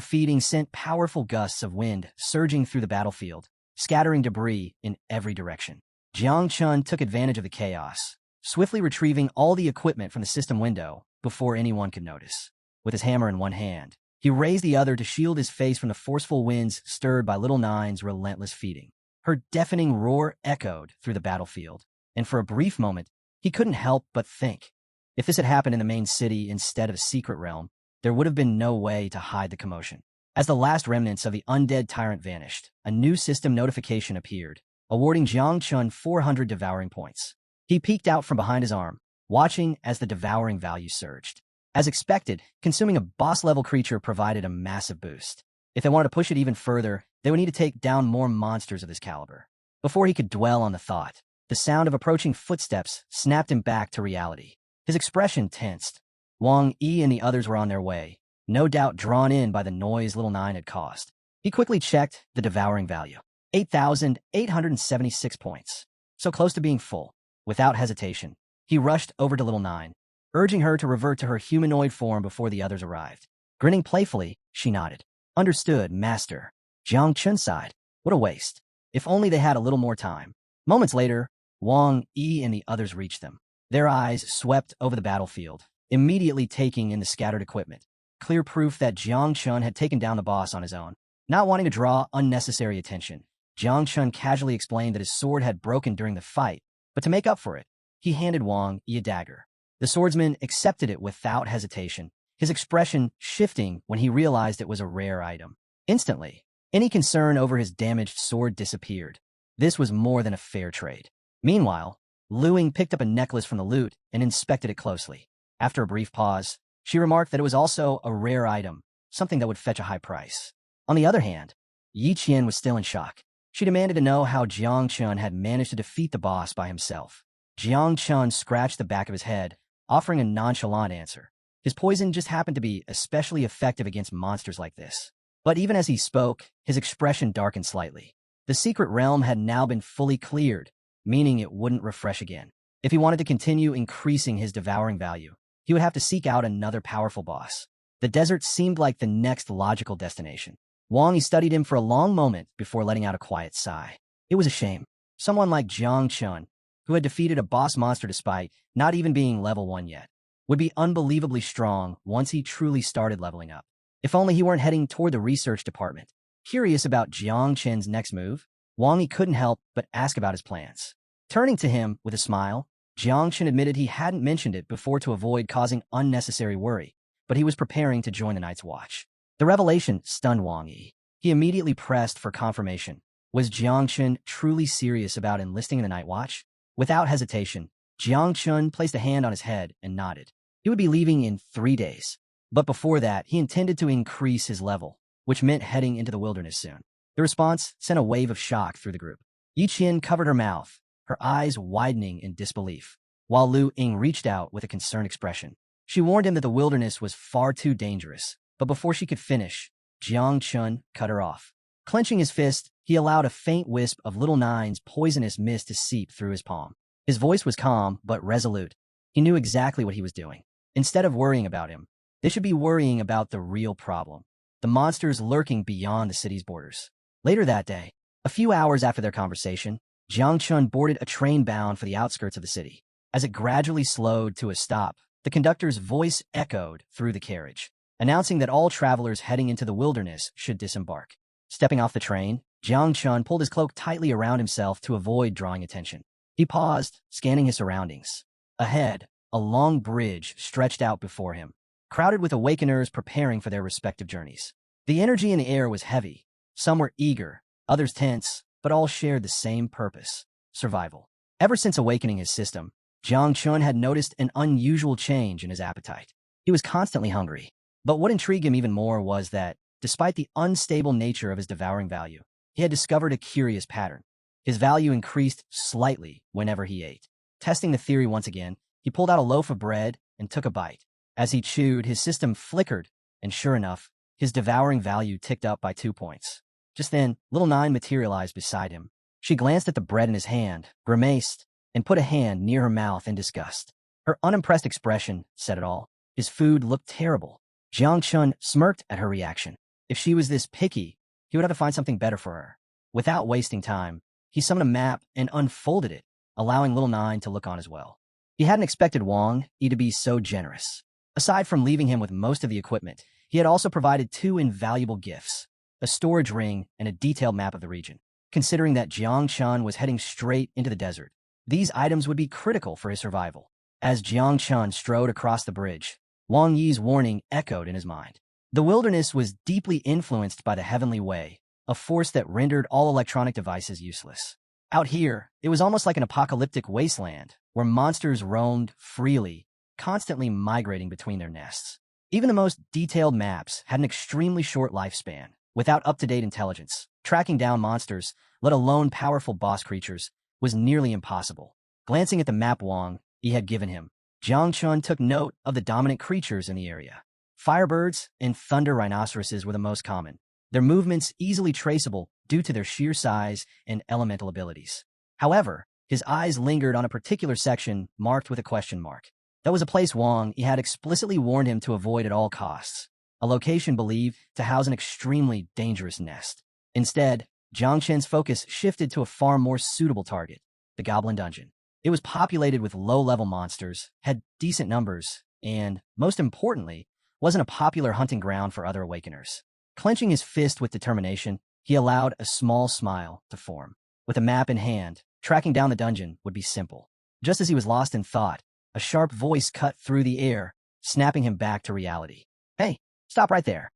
S1: feeding sent powerful gusts of wind surging through the battlefield, scattering debris in every direction. Jiang Chun took advantage of the chaos, swiftly retrieving all the equipment from the system window before anyone could notice. With his hammer in one hand, he raised the other to shield his face from the forceful winds stirred by Little Nine's relentless feeding. Her deafening roar echoed through the battlefield, and for a brief moment, he couldn't help but think. If this had happened in the main city instead of a secret realm, there would have been no way to hide the commotion. As the last remnants of the undead tyrant vanished, a new system notification appeared, awarding Jiang Chun 400 devouring points. He peeked out from behind his arm, watching as the devouring value surged. As expected, consuming a boss-level creature provided a massive boost. If they wanted to push it even further, they would need to take down more monsters of this caliber. Before he could dwell on the thought, the sound of approaching footsteps snapped him back to reality. His expression tensed. Wang Yi and the others were on their way, no doubt drawn in by the noise Little Nine had caused. He quickly checked the devouring value. 8,876 points. So close to being full. Without hesitation, he rushed over to Little Nine, urging her to revert to her humanoid form before the others arrived. Grinning playfully, she nodded. Understood, Master. Jiang Chun sighed. What a waste. If only they had a little more time. Moments later, Wang Yi and the others reached them. Their eyes swept over the battlefield, immediately taking in the scattered equipment. Clear proof that Jiang Chun had taken down the boss on his own. Not wanting to draw unnecessary attention, Jiang Chun casually explained that his sword had broken during the fight, but to make up for it, he handed Wang Yi a dagger. The swordsman accepted it without hesitation, his expression shifting when he realized it was a rare item. Instantly, any concern over his damaged sword disappeared. This was more than a fair trade. Meanwhile, Lu Ying picked up a necklace from the loot and inspected it closely. After a brief pause, she remarked that it was also a rare item, something that would fetch a high price. On the other hand, Yi Qian was still in shock. She demanded to know how Jiang Chun had managed to defeat the boss by himself. Jiang Chun scratched the back of his head, offering a nonchalant answer. His poison just happened to be especially effective against monsters like this. But even as he spoke, his expression darkened slightly. The secret realm had now been fully cleared, meaning it wouldn't refresh again. If he wanted to continue increasing his devouring value, he would have to seek out another powerful boss. The desert seemed like the next logical destination. Wang Yi studied him for a long moment before letting out a quiet sigh. It was a shame. Someone like Jiang Chun, who had defeated a boss monster despite not even being level 1 yet, would be unbelievably strong once he truly started leveling up. If only he weren't heading toward the research department. Curious about Jiang Chen's next move, Wang Yi couldn't help but ask about his plans. Turning to him with a smile, Jiang Chen admitted he hadn't mentioned it before to avoid causing unnecessary worry, but he was preparing to join the Night's Watch. The revelation stunned Wang Yi. He immediately pressed for confirmation. Was Jiang Chun truly serious about enlisting in the Night Watch? Without hesitation, Jiang Chun placed a hand on his head and nodded. He would be leaving in 3 days. But before that, he intended to increase his level, which meant heading into the wilderness soon. The response sent a wave of shock through the group. Yi Qian covered her mouth, her eyes widening in disbelief, while Lu Ying reached out with a concerned expression. She warned him that the wilderness was far too dangerous, but before she could finish, Jiang Chun cut her off. Clenching his fist, he allowed a faint wisp of Little Nine's poisonous mist to seep through his palm. His voice was calm but resolute. He knew exactly what he was doing. Instead of worrying about him, they should be worrying about the real problem, the monsters lurking beyond the city's borders. Later that day, a few hours after their conversation, Jiang Chun boarded a train bound for the outskirts of the city. As it gradually slowed to a stop, the conductor's voice echoed through the carriage, announcing that all travelers heading into the wilderness should disembark. Stepping off the train, Jiang Chun pulled his cloak tightly around himself to avoid drawing attention. He paused, scanning his surroundings. Ahead, a long bridge stretched out before him, crowded with awakeners preparing for their respective journeys. The energy in the air was heavy. Some were eager, others tense, but all shared the same purpose: survival. Ever since awakening his system, Jang Chun had noticed an unusual change in his appetite. He was constantly hungry. But what intrigued him even more was that, despite the unstable nature of his devouring value, he had discovered a curious pattern. His value increased slightly whenever he ate. Testing the theory once again, he pulled out a loaf of bread and took a bite. As he chewed, his system flickered, and sure enough, his devouring value ticked up by 2 points. Just then, little Nine materialized beside him. She glanced at the bread in his hand, grimaced, and put a hand near her mouth in disgust. Her unimpressed expression said it all. His food looked terrible. Jang Chun smirked at her reaction. If she was this picky, he would have to find something better for her. Without wasting time, he summoned a map and unfolded it, allowing little Nine to look on as well. He hadn't expected Wang Yi to be so generous. Aside from leaving him with most of the equipment, he had also provided 2 invaluable gifts: a storage ring and a detailed map of the region. Considering that Jiang Chun was heading straight into the desert, these items would be critical for his survival. As Jiang Chun strode across the bridge, Wang Yi's warning echoed in his mind. The wilderness was deeply influenced by the Heavenly Way, a force that rendered all electronic devices useless. Out here, it was almost like an apocalyptic wasteland, where monsters roamed freely, constantly migrating between their nests. Even the most detailed maps had an extremely short lifespan. Without up-to-date intelligence, tracking down monsters, let alone powerful boss creatures, was nearly impossible. Glancing at the map Wang Yi had given him, Jiang Chun took note of the dominant creatures in the area. Firebirds and thunder rhinoceroses were the most common, their movements easily traceable due to their sheer size and elemental abilities. However, his eyes lingered on a particular section marked with a question mark. That was a place Wang Yi had explicitly warned him to avoid at all costs, a location believed to house an extremely dangerous nest. Instead, Jiang Chen's focus shifted to a far more suitable target: the Goblin Dungeon. It was populated with low-level monsters, had decent numbers, and, most importantly, wasn't a popular hunting ground for other awakeners. Clenching his fist with determination, he allowed a small smile to form. With a map in hand, tracking down the dungeon would be simple. Just as he was lost in thought, a sharp voice cut through the air, snapping him back to reality. "Hey, stop right there."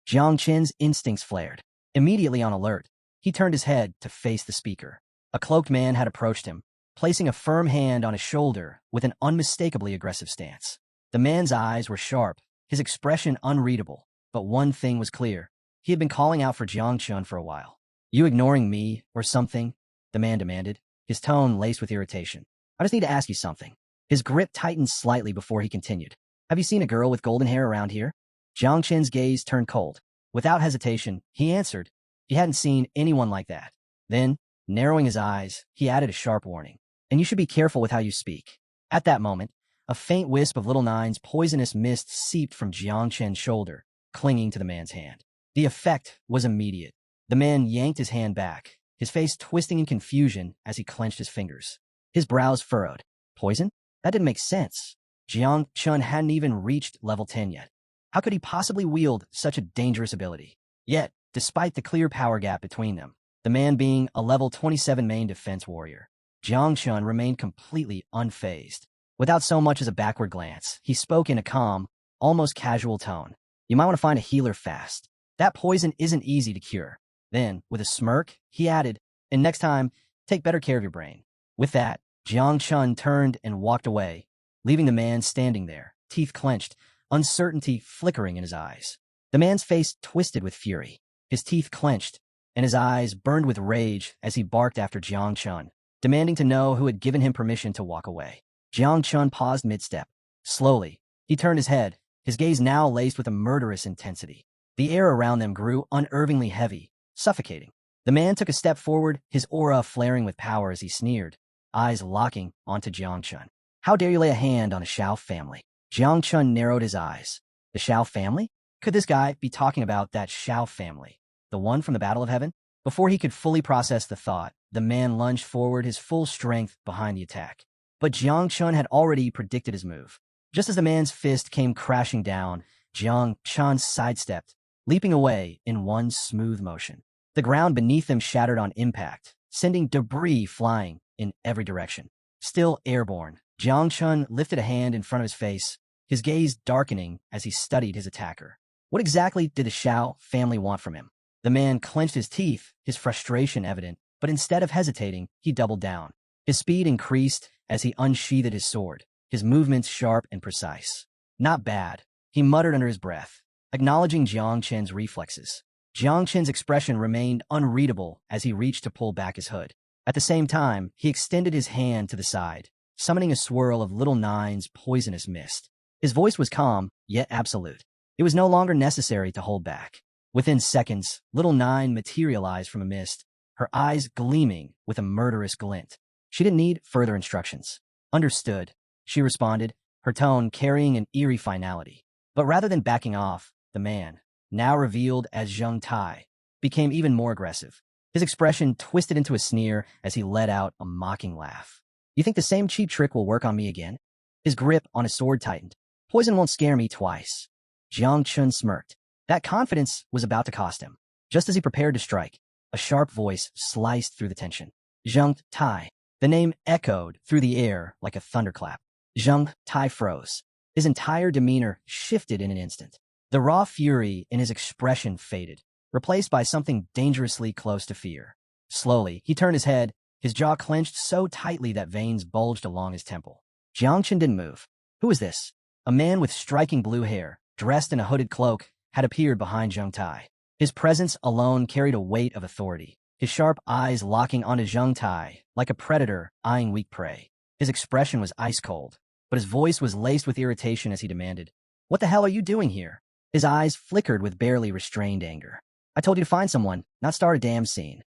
S1: Jiang Chen's instincts flared. Immediately on alert, he turned his head to face the speaker. A cloaked man had approached him, placing a firm hand on his shoulder with an unmistakably aggressive stance. The man's eyes were sharp, his expression unreadable, but one thing was clear. He had been calling out for Jiang Chun for a while. "You ignoring me or something?" the man demanded, his tone laced with irritation. "I just need to ask you something." His grip tightened slightly before he continued. "Have you seen a girl with golden hair around here?" Jiang Chen's gaze turned cold. Without hesitation, he answered he hadn't seen anyone like that. Then, narrowing his eyes, he added a sharp warning. "And you should be careful with how you speak." At that moment, a faint wisp of little Nine's poisonous mist seeped from Jiang Chen's shoulder, clinging to the man's hand. The effect was immediate. The man yanked his hand back, his face twisting in confusion as he clenched his fingers. His brows furrowed. Poison? That didn't make sense. Jiang Chun hadn't even reached level 10 yet. How could he possibly wield such a dangerous ability? Yet, despite the clear power gap between them, the man being a level 27 main defense warrior, Jiang Chun remained completely unfazed. Without so much as a backward glance, he spoke in a calm, almost casual tone. "You might want to find a healer fast. That poison isn't easy to cure." Then, with a smirk, he added, "And next time, take better care of your brain." With that, Jiang Chun turned and walked away, leaving the man standing there, teeth clenched, uncertainty flickering in his eyes. The man's face twisted with fury, his teeth clenched, and his eyes burned with rage as he barked after Jiang Chun, demanding to know who had given him permission to walk away. Jiang Chun paused mid-step. Slowly, he turned his head, his gaze now laced with a murderous intensity. The air around them grew unervingly heavy, suffocating. The man took a step forward, his aura flaring with power as he sneered, eyes locking onto Jiang Chun. "How dare you lay a hand on a Shiao family?" Jiang Chun narrowed his eyes. The Shiao family? Could this guy be talking about that Shiao family, the one from the Battle of Heaven? Before he could fully process the thought, the man lunged forward, his full strength behind the attack. But Jiang Chun had already predicted his move. Just as the man's fist came crashing down, Jiang Chun sidestepped, leaping away in one smooth motion. The ground beneath them shattered on impact, sending debris flying, in every direction. Still airborne, Jang Chun lifted a hand in front of his face, his gaze darkening as he studied his attacker. What exactly did the Shiao family want from him? The man clenched his teeth, his frustration evident, but instead of hesitating, he doubled down. His speed increased as he unsheathed his sword, his movements sharp and precise. Not bad, he muttered under his breath, acknowledging Jiang Chen's reflexes. Jiang Chen's expression remained unreadable as he reached to pull back his hood. At the same time, he extended his hand to the side, summoning a swirl of little nine's poisonous mist. His voice was calm, yet absolute. It was no longer necessary to hold back. Within seconds, little nine materialized from a mist, her eyes gleaming with a murderous glint. She didn't need further instructions. Understood, she responded, her tone carrying an eerie finality. But rather than backing off, the man, now revealed as Zheng Tai, became even more aggressive. His expression twisted into a sneer as he let out a mocking laugh. You think the same cheap trick will work on me again? His grip on his sword tightened. Poison won't scare me twice. Jiang Chun smirked. That confidence was about to cost him. Just as he prepared to strike, a sharp voice sliced through the tension. Zheng Tai. The name echoed through the air like a thunderclap. Zheng Tai froze. His entire demeanor shifted in an instant. The raw fury in his expression faded, replaced by something dangerously close to fear. Slowly, he turned his head, his jaw clenched so tightly that veins bulged along his temple. Jiang Chun didn't move. Who was this? A man with striking blue hair, dressed in a hooded cloak, had appeared behind Zheng Tai. His presence alone carried a weight of authority, his sharp eyes locking onto Zheng Tai like a predator eyeing weak prey. His expression was ice-cold, but his voice was laced with irritation as he demanded, "What the hell are you doing here?" His eyes flickered with barely restrained anger. "I told you to find someone, not start a damn scene."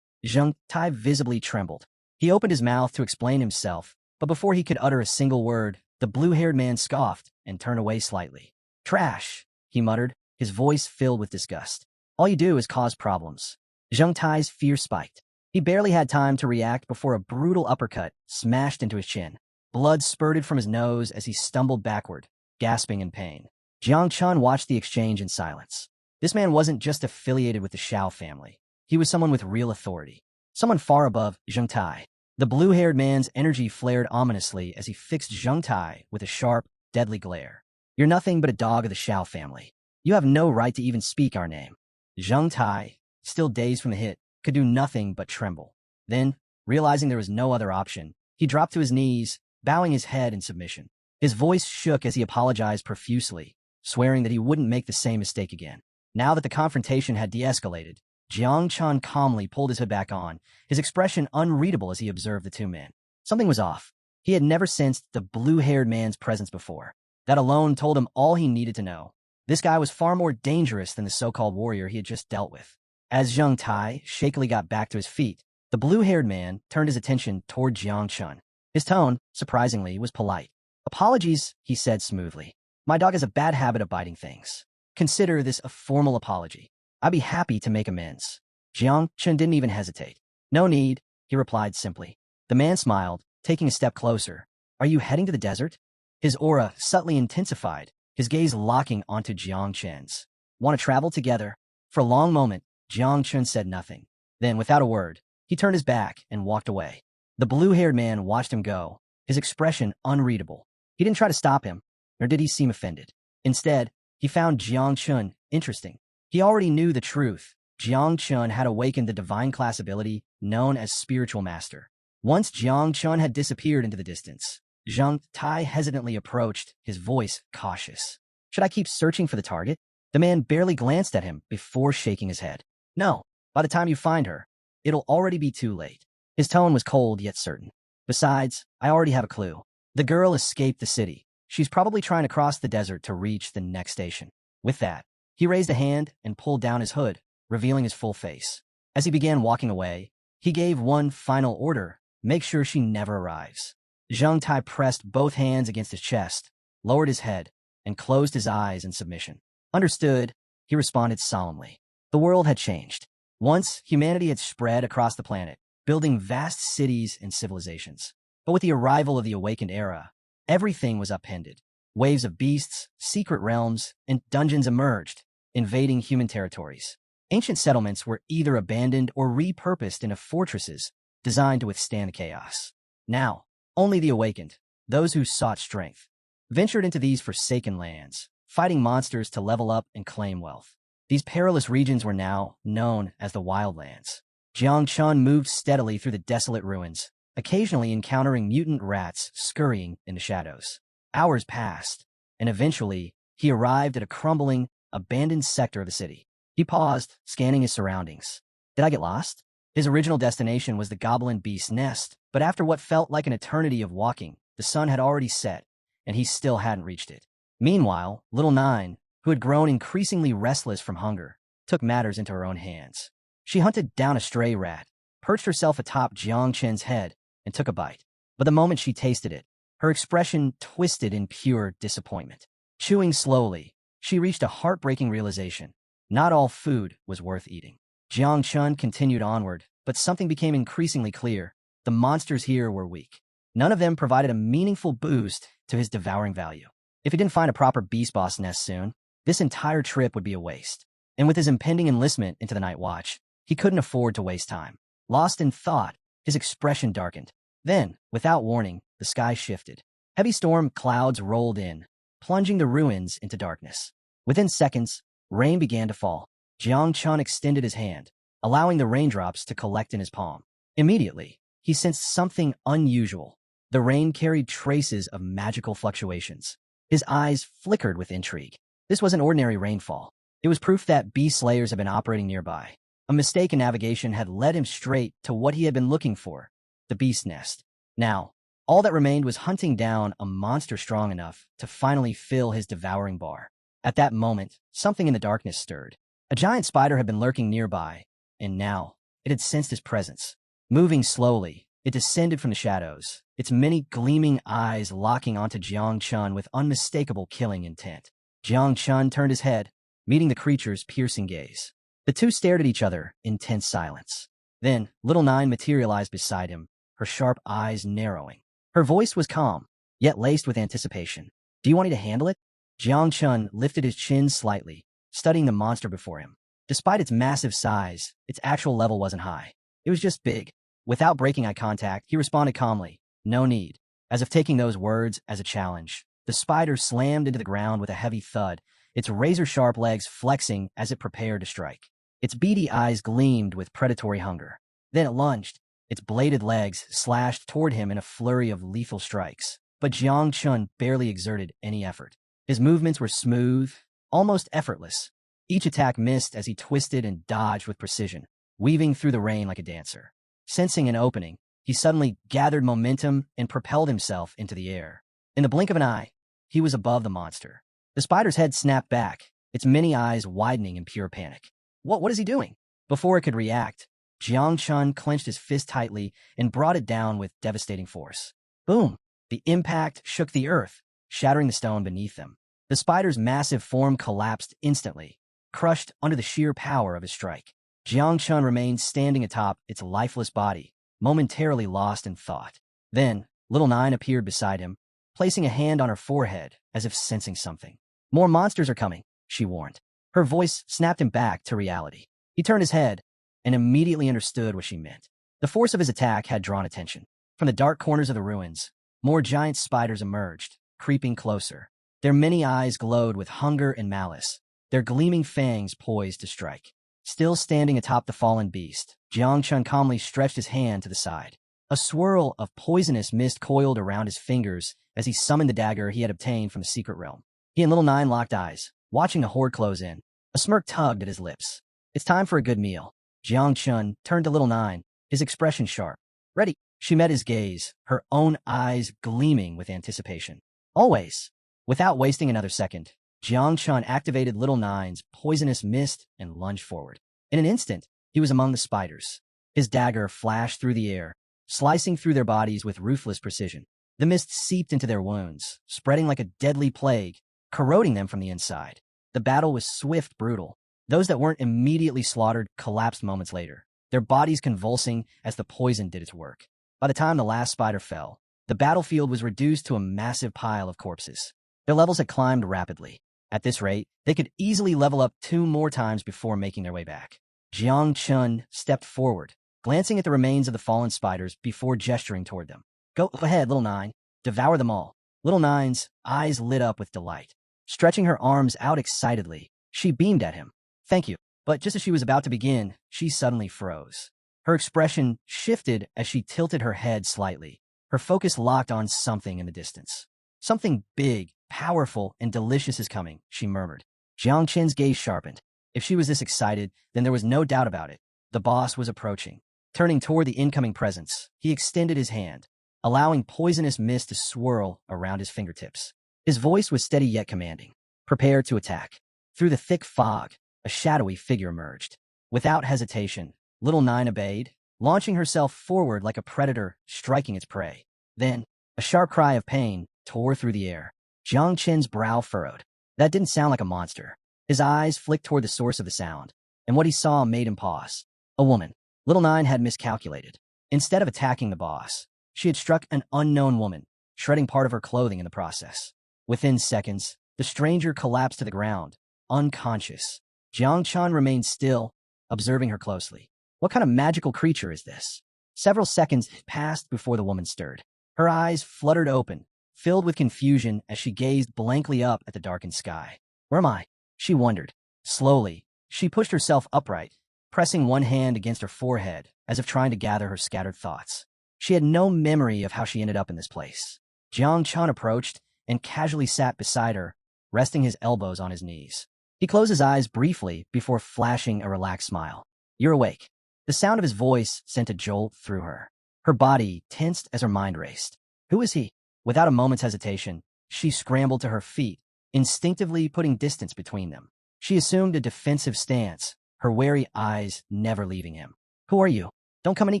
S1: Zheng Tai visibly trembled. He opened his mouth to explain himself, but before he could utter a single word, the blue-haired man scoffed and turned away slightly. "Trash," he muttered, his voice filled with disgust. "All you do is cause problems." Zheng Tai's fear spiked. He barely had time to react before a brutal uppercut smashed into his chin. Blood spurted from his nose as he stumbled backward, gasping in pain. Jiang Chun watched the exchange in silence. This man wasn't just affiliated with the Shiao family. He was someone with real authority. Someone far above Zheng Tai. The blue-haired man's energy flared ominously as he fixed Zheng Tai with a sharp, deadly glare. "You're nothing but a dog of the Shiao family. You have no right to even speak our name." Zheng Tai, still dazed from the hit, could do nothing but tremble. Then, realizing there was no other option, he dropped to his knees, bowing his head in submission. His voice shook as he apologized profusely, swearing that he wouldn't make the same mistake again. Now that the confrontation had de-escalated, Jiang Chun calmly pulled his hood back on, his expression unreadable as he observed the two men. Something was off. He had never sensed the blue-haired man's presence before. That alone told him all he needed to know. This guy was far more dangerous than the so-called warrior he had just dealt with. As Zheng Tai shakily got back to his feet, the blue-haired man turned his attention toward Jiang Chun. His tone, surprisingly, was polite. "Apologies," he said smoothly. "My dog has a bad habit of biting things. Consider this a formal apology. I'd be happy to make amends." Jiang Chun didn't even hesitate. "No need," he replied simply. The man smiled, taking a step closer. "Are you heading to the desert?" His aura subtly intensified, his gaze locking onto Jiang Chun's. "Want to travel together?" For a long moment, Jiang Chun said nothing. Then, without a word, he turned his back and walked away. The blue-haired man watched him go, his expression unreadable. He didn't try to stop him, nor did he seem offended. Instead, he found Jiang Chun interesting. He already knew the truth. Jiang Chun had awakened the divine class ability known as Spiritual Master. Once Jiang Chun had disappeared into the distance, Zheng Tai hesitantly approached, his voice cautious. "Should I keep searching for the target?" The man barely glanced at him before shaking his head. "No, by the time you find her, it'll already be too late." His tone was cold yet certain. "Besides, I already have a clue. The girl escaped the city. She's probably trying to cross the desert to reach the next station." With that, he raised a hand and pulled down his hood, revealing his full face. As he began walking away, he gave one final order: make sure she never arrives. Zheng Tai pressed both hands against his chest, lowered his head, and closed his eyes in submission. "Understood," he responded solemnly. The world had changed. Once, humanity had spread across the planet, building vast cities and civilizations. But with the arrival of the awakened era, everything was upended. Waves of beasts, secret realms, and dungeons emerged, invading human territories. Ancient settlements were either abandoned or repurposed into fortresses designed to withstand chaos. Now, only the awakened, those who sought strength, ventured into these forsaken lands, fighting monsters to level up and claim wealth. These perilous regions were now known as the Wildlands. Jang Chun moved steadily through the desolate ruins, occasionally encountering mutant rats scurrying in the shadows. Hours passed, and eventually, he arrived at a crumbling, abandoned sector of the city. He paused, scanning his surroundings. Did I get lost? His original destination was the Goblin Beast's nest, but after what felt like an eternity of walking, the sun had already set, and he still hadn't reached it. Meanwhile, Little Nine, who had grown increasingly restless from hunger, took matters into her own hands. She hunted down a stray rat, perched herself atop Jiang Chen's head, and took a bite. But the moment she tasted it, her expression twisted in pure disappointment. Chewing slowly, she reached a heartbreaking realization. Not all food was worth eating. Jiang Chun continued onward, but something became increasingly clear. The monsters here were weak. None of them provided a meaningful boost to his devouring value. If he didn't find a proper beast boss nest soon, this entire trip would be a waste. And with his impending enlistment into the Night Watch, he couldn't afford to waste time. Lost in thought, his expression darkened. Then, without warning, the sky shifted. Heavy storm clouds rolled in, plunging the ruins into darkness. Within seconds, rain began to fall. Jiang Chun extended his hand, allowing the raindrops to collect in his palm. Immediately, he sensed something unusual. The rain carried traces of magical fluctuations. His eyes flickered with intrigue. This wasn't ordinary rainfall. It was proof that beast slayers had been operating nearby. A mistake in navigation had led him straight to what he had been looking for, the beast nest. Now, all that remained was hunting down a monster strong enough to finally fill his devouring bar. At that moment, something in the darkness stirred. A giant spider had been lurking nearby, and now it had sensed his presence. Moving slowly, it descended from the shadows, its many gleaming eyes locking onto Jiang Chun with unmistakable killing intent. Jiang Chun turned his head, meeting the creature's piercing gaze. The two stared at each other in tense silence. Then, Little Nine materialized beside him, her sharp eyes narrowing. Her voice was calm, yet laced with anticipation. Do you want me to handle it? Jiang Chun lifted his chin slightly, studying the monster before him. Despite its massive size, its actual level wasn't high. It was just big. Without breaking eye contact, he responded calmly, no need. As if taking those words as a challenge, the spider slammed into the ground with a heavy thud, its razor-sharp legs flexing as it prepared to strike. Its beady eyes gleamed with predatory hunger. Then it lunged, its bladed legs slashed toward him in a flurry of lethal strikes. But Jiang Chun barely exerted any effort. His movements were smooth, almost effortless. Each attack missed as he twisted and dodged with precision, weaving through the rain like a dancer. Sensing an opening, he suddenly gathered momentum and propelled himself into the air. In the blink of an eye, he was above the monster. The spider's head snapped back, its many eyes widening in pure panic. What is he doing? Before it could react, Jiang Chun clenched his fist tightly and brought it down with devastating force. Boom! The impact shook the earth, shattering the stone beneath them. The spider's massive form collapsed instantly, crushed under the sheer power of his strike. Jiang Chun remained standing atop its lifeless body, momentarily lost in thought. Then, Little Nine appeared beside him, placing a hand on her forehead as if sensing something. More monsters are coming, she warned. Her voice snapped him back to reality. He turned his head and immediately understood what she meant. The force of his attack had drawn attention. From the dark corners of the ruins, more giant spiders emerged, creeping closer. Their many eyes glowed with hunger and malice, their gleaming fangs poised to strike. Still standing atop the fallen beast, Jiang Chun calmly stretched his hand to the side. A swirl of poisonous mist coiled around his fingers as he summoned the dagger he had obtained from the secret realm. He and Little Nine locked eyes, watching the horde close in. A smirk tugged at his lips. It's time for a good meal. Jiang Chun turned to Little Nine, his expression sharp. Ready? She met his gaze, her own eyes gleaming with anticipation. Always. Without wasting another second, Jiang Chun activated Little Nine's poisonous mist and lunged forward. In an instant, he was among the spiders. His dagger flashed through the air, slicing through their bodies with ruthless precision. The mist seeped into their wounds, spreading like a deadly plague, corroding them from the inside. The battle was swift, brutal. Those that weren't immediately slaughtered collapsed moments later, their bodies convulsing as the poison did its work. By the time the last spider fell, the battlefield was reduced to a massive pile of corpses. Their levels had climbed rapidly. At this rate, they could easily level up 2 more times before making their way back. Jiang Chun stepped forward, glancing at the remains of the fallen spiders before gesturing toward them. Go ahead, little nine. Devour them all. Little nine's eyes lit up with delight. Stretching her arms out excitedly, she beamed at him. Thank you. But just as she was about to begin, she suddenly froze. Her expression shifted as she tilted her head slightly. Her focus locked on something in the distance. Something big, powerful, and delicious is coming, she murmured. Jang Chun's gaze sharpened. If she was this excited, then there was no doubt about it. The boss was approaching. Turning toward the incoming presence, he extended his hand, allowing poisonous mist to swirl around his fingertips. His voice was steady yet commanding. Prepare to attack. Through the thick fog, a shadowy figure emerged. Without hesitation, little Nine obeyed, launching herself forward like a predator striking its prey. Then, a sharp cry of pain tore through the air. Jang Chun's brow furrowed. That didn't sound like a monster. His eyes flicked toward the source of the sound, and what he saw made him pause. A woman. Little Nine had miscalculated. Instead of attacking the boss, she had struck an unknown woman, shredding part of her clothing in the process. Within seconds, the stranger collapsed to the ground, unconscious. Jang Chun remained still, observing her closely. What kind of magical creature is this? Several seconds passed before the woman stirred. Her eyes fluttered open, filled with confusion as she gazed blankly up at the darkened sky. Where am I? She wondered. Slowly, she pushed herself upright, pressing one hand against her forehead as if trying to gather her scattered thoughts. She had no memory of how she ended up in this place. Jang Chun approached and casually sat beside her, resting his elbows on his knees. He closed his eyes briefly before flashing a relaxed smile. You're awake. The sound of his voice sent a jolt through her. Her body tensed as her mind raced. Who is he? Without a moment's hesitation, she scrambled to her feet, instinctively putting distance between them. She assumed a defensive stance, her wary eyes never leaving him. Who are you? Don't come any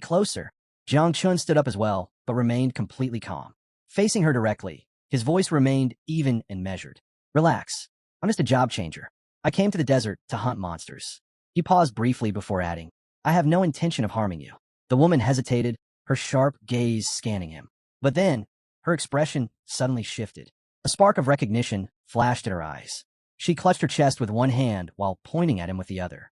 S1: closer. Jang Chun stood up as well, but remained completely calm. Facing her directly, his voice remained even and measured. Relax. I'm just a job changer. I came to the desert to hunt monsters. He paused briefly before adding, I have no intention of harming you. The woman hesitated, her sharp gaze scanning him. But then, her expression suddenly shifted. A spark of recognition flashed in her eyes. She clutched her chest with one hand while pointing at him with the other.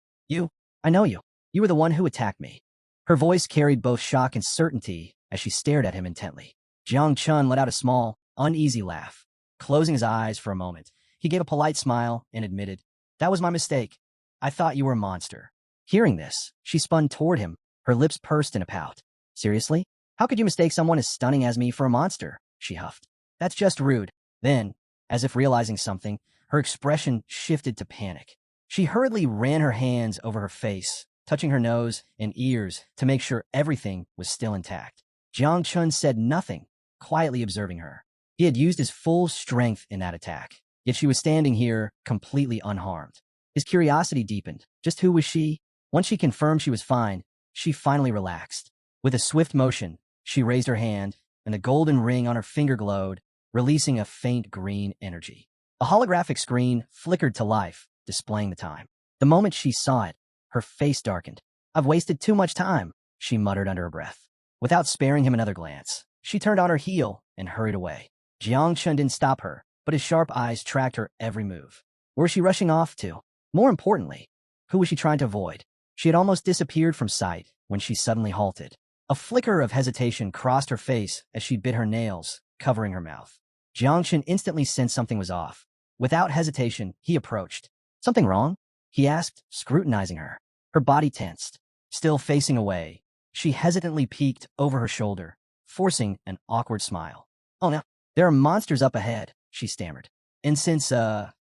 S1: I know you. You were the one who attacked me. Her voice carried both shock and certainty as she stared at him intently. Jang Chun let out a small, uneasy laugh. Closing his eyes for a moment, he gave a polite smile and admitted, That was my mistake. I thought you were a monster. Hearing this, she spun toward him, her lips pursed in a pout. Seriously? How could you mistake someone as stunning as me for a monster? She huffed. That's just rude. Then, as if realizing something, her expression shifted to panic. She hurriedly ran her hands over her face, touching her nose and ears to make sure everything was still intact. Jang Chun said nothing, quietly observing her. He had used his full strength in that attack, yet she was standing here completely unharmed. His curiosity deepened. Just who was she? Once she confirmed she was fine, she finally relaxed. With a swift motion, she raised her hand, and the golden ring on her finger glowed, releasing a faint green energy. A holographic screen flickered to life, displaying the time. The moment she saw it, her face darkened. I've wasted too much time, she muttered under her breath. Without sparing him another glance, she turned on her heel and hurried away. Jang Chun didn't stop her, but his sharp eyes tracked her every move. Where was she rushing off to? More importantly, who was she trying to avoid? She had almost disappeared from sight when she suddenly halted. A flicker of hesitation crossed her face as she bit her nails, covering her mouth. Jang Chun instantly sensed something was off. Without hesitation, he approached. Something wrong? He asked, scrutinizing her. Her body tensed. Still facing away, she hesitantly peeked over her shoulder, forcing an awkward smile. Oh no, there are monsters up ahead, she stammered. And since,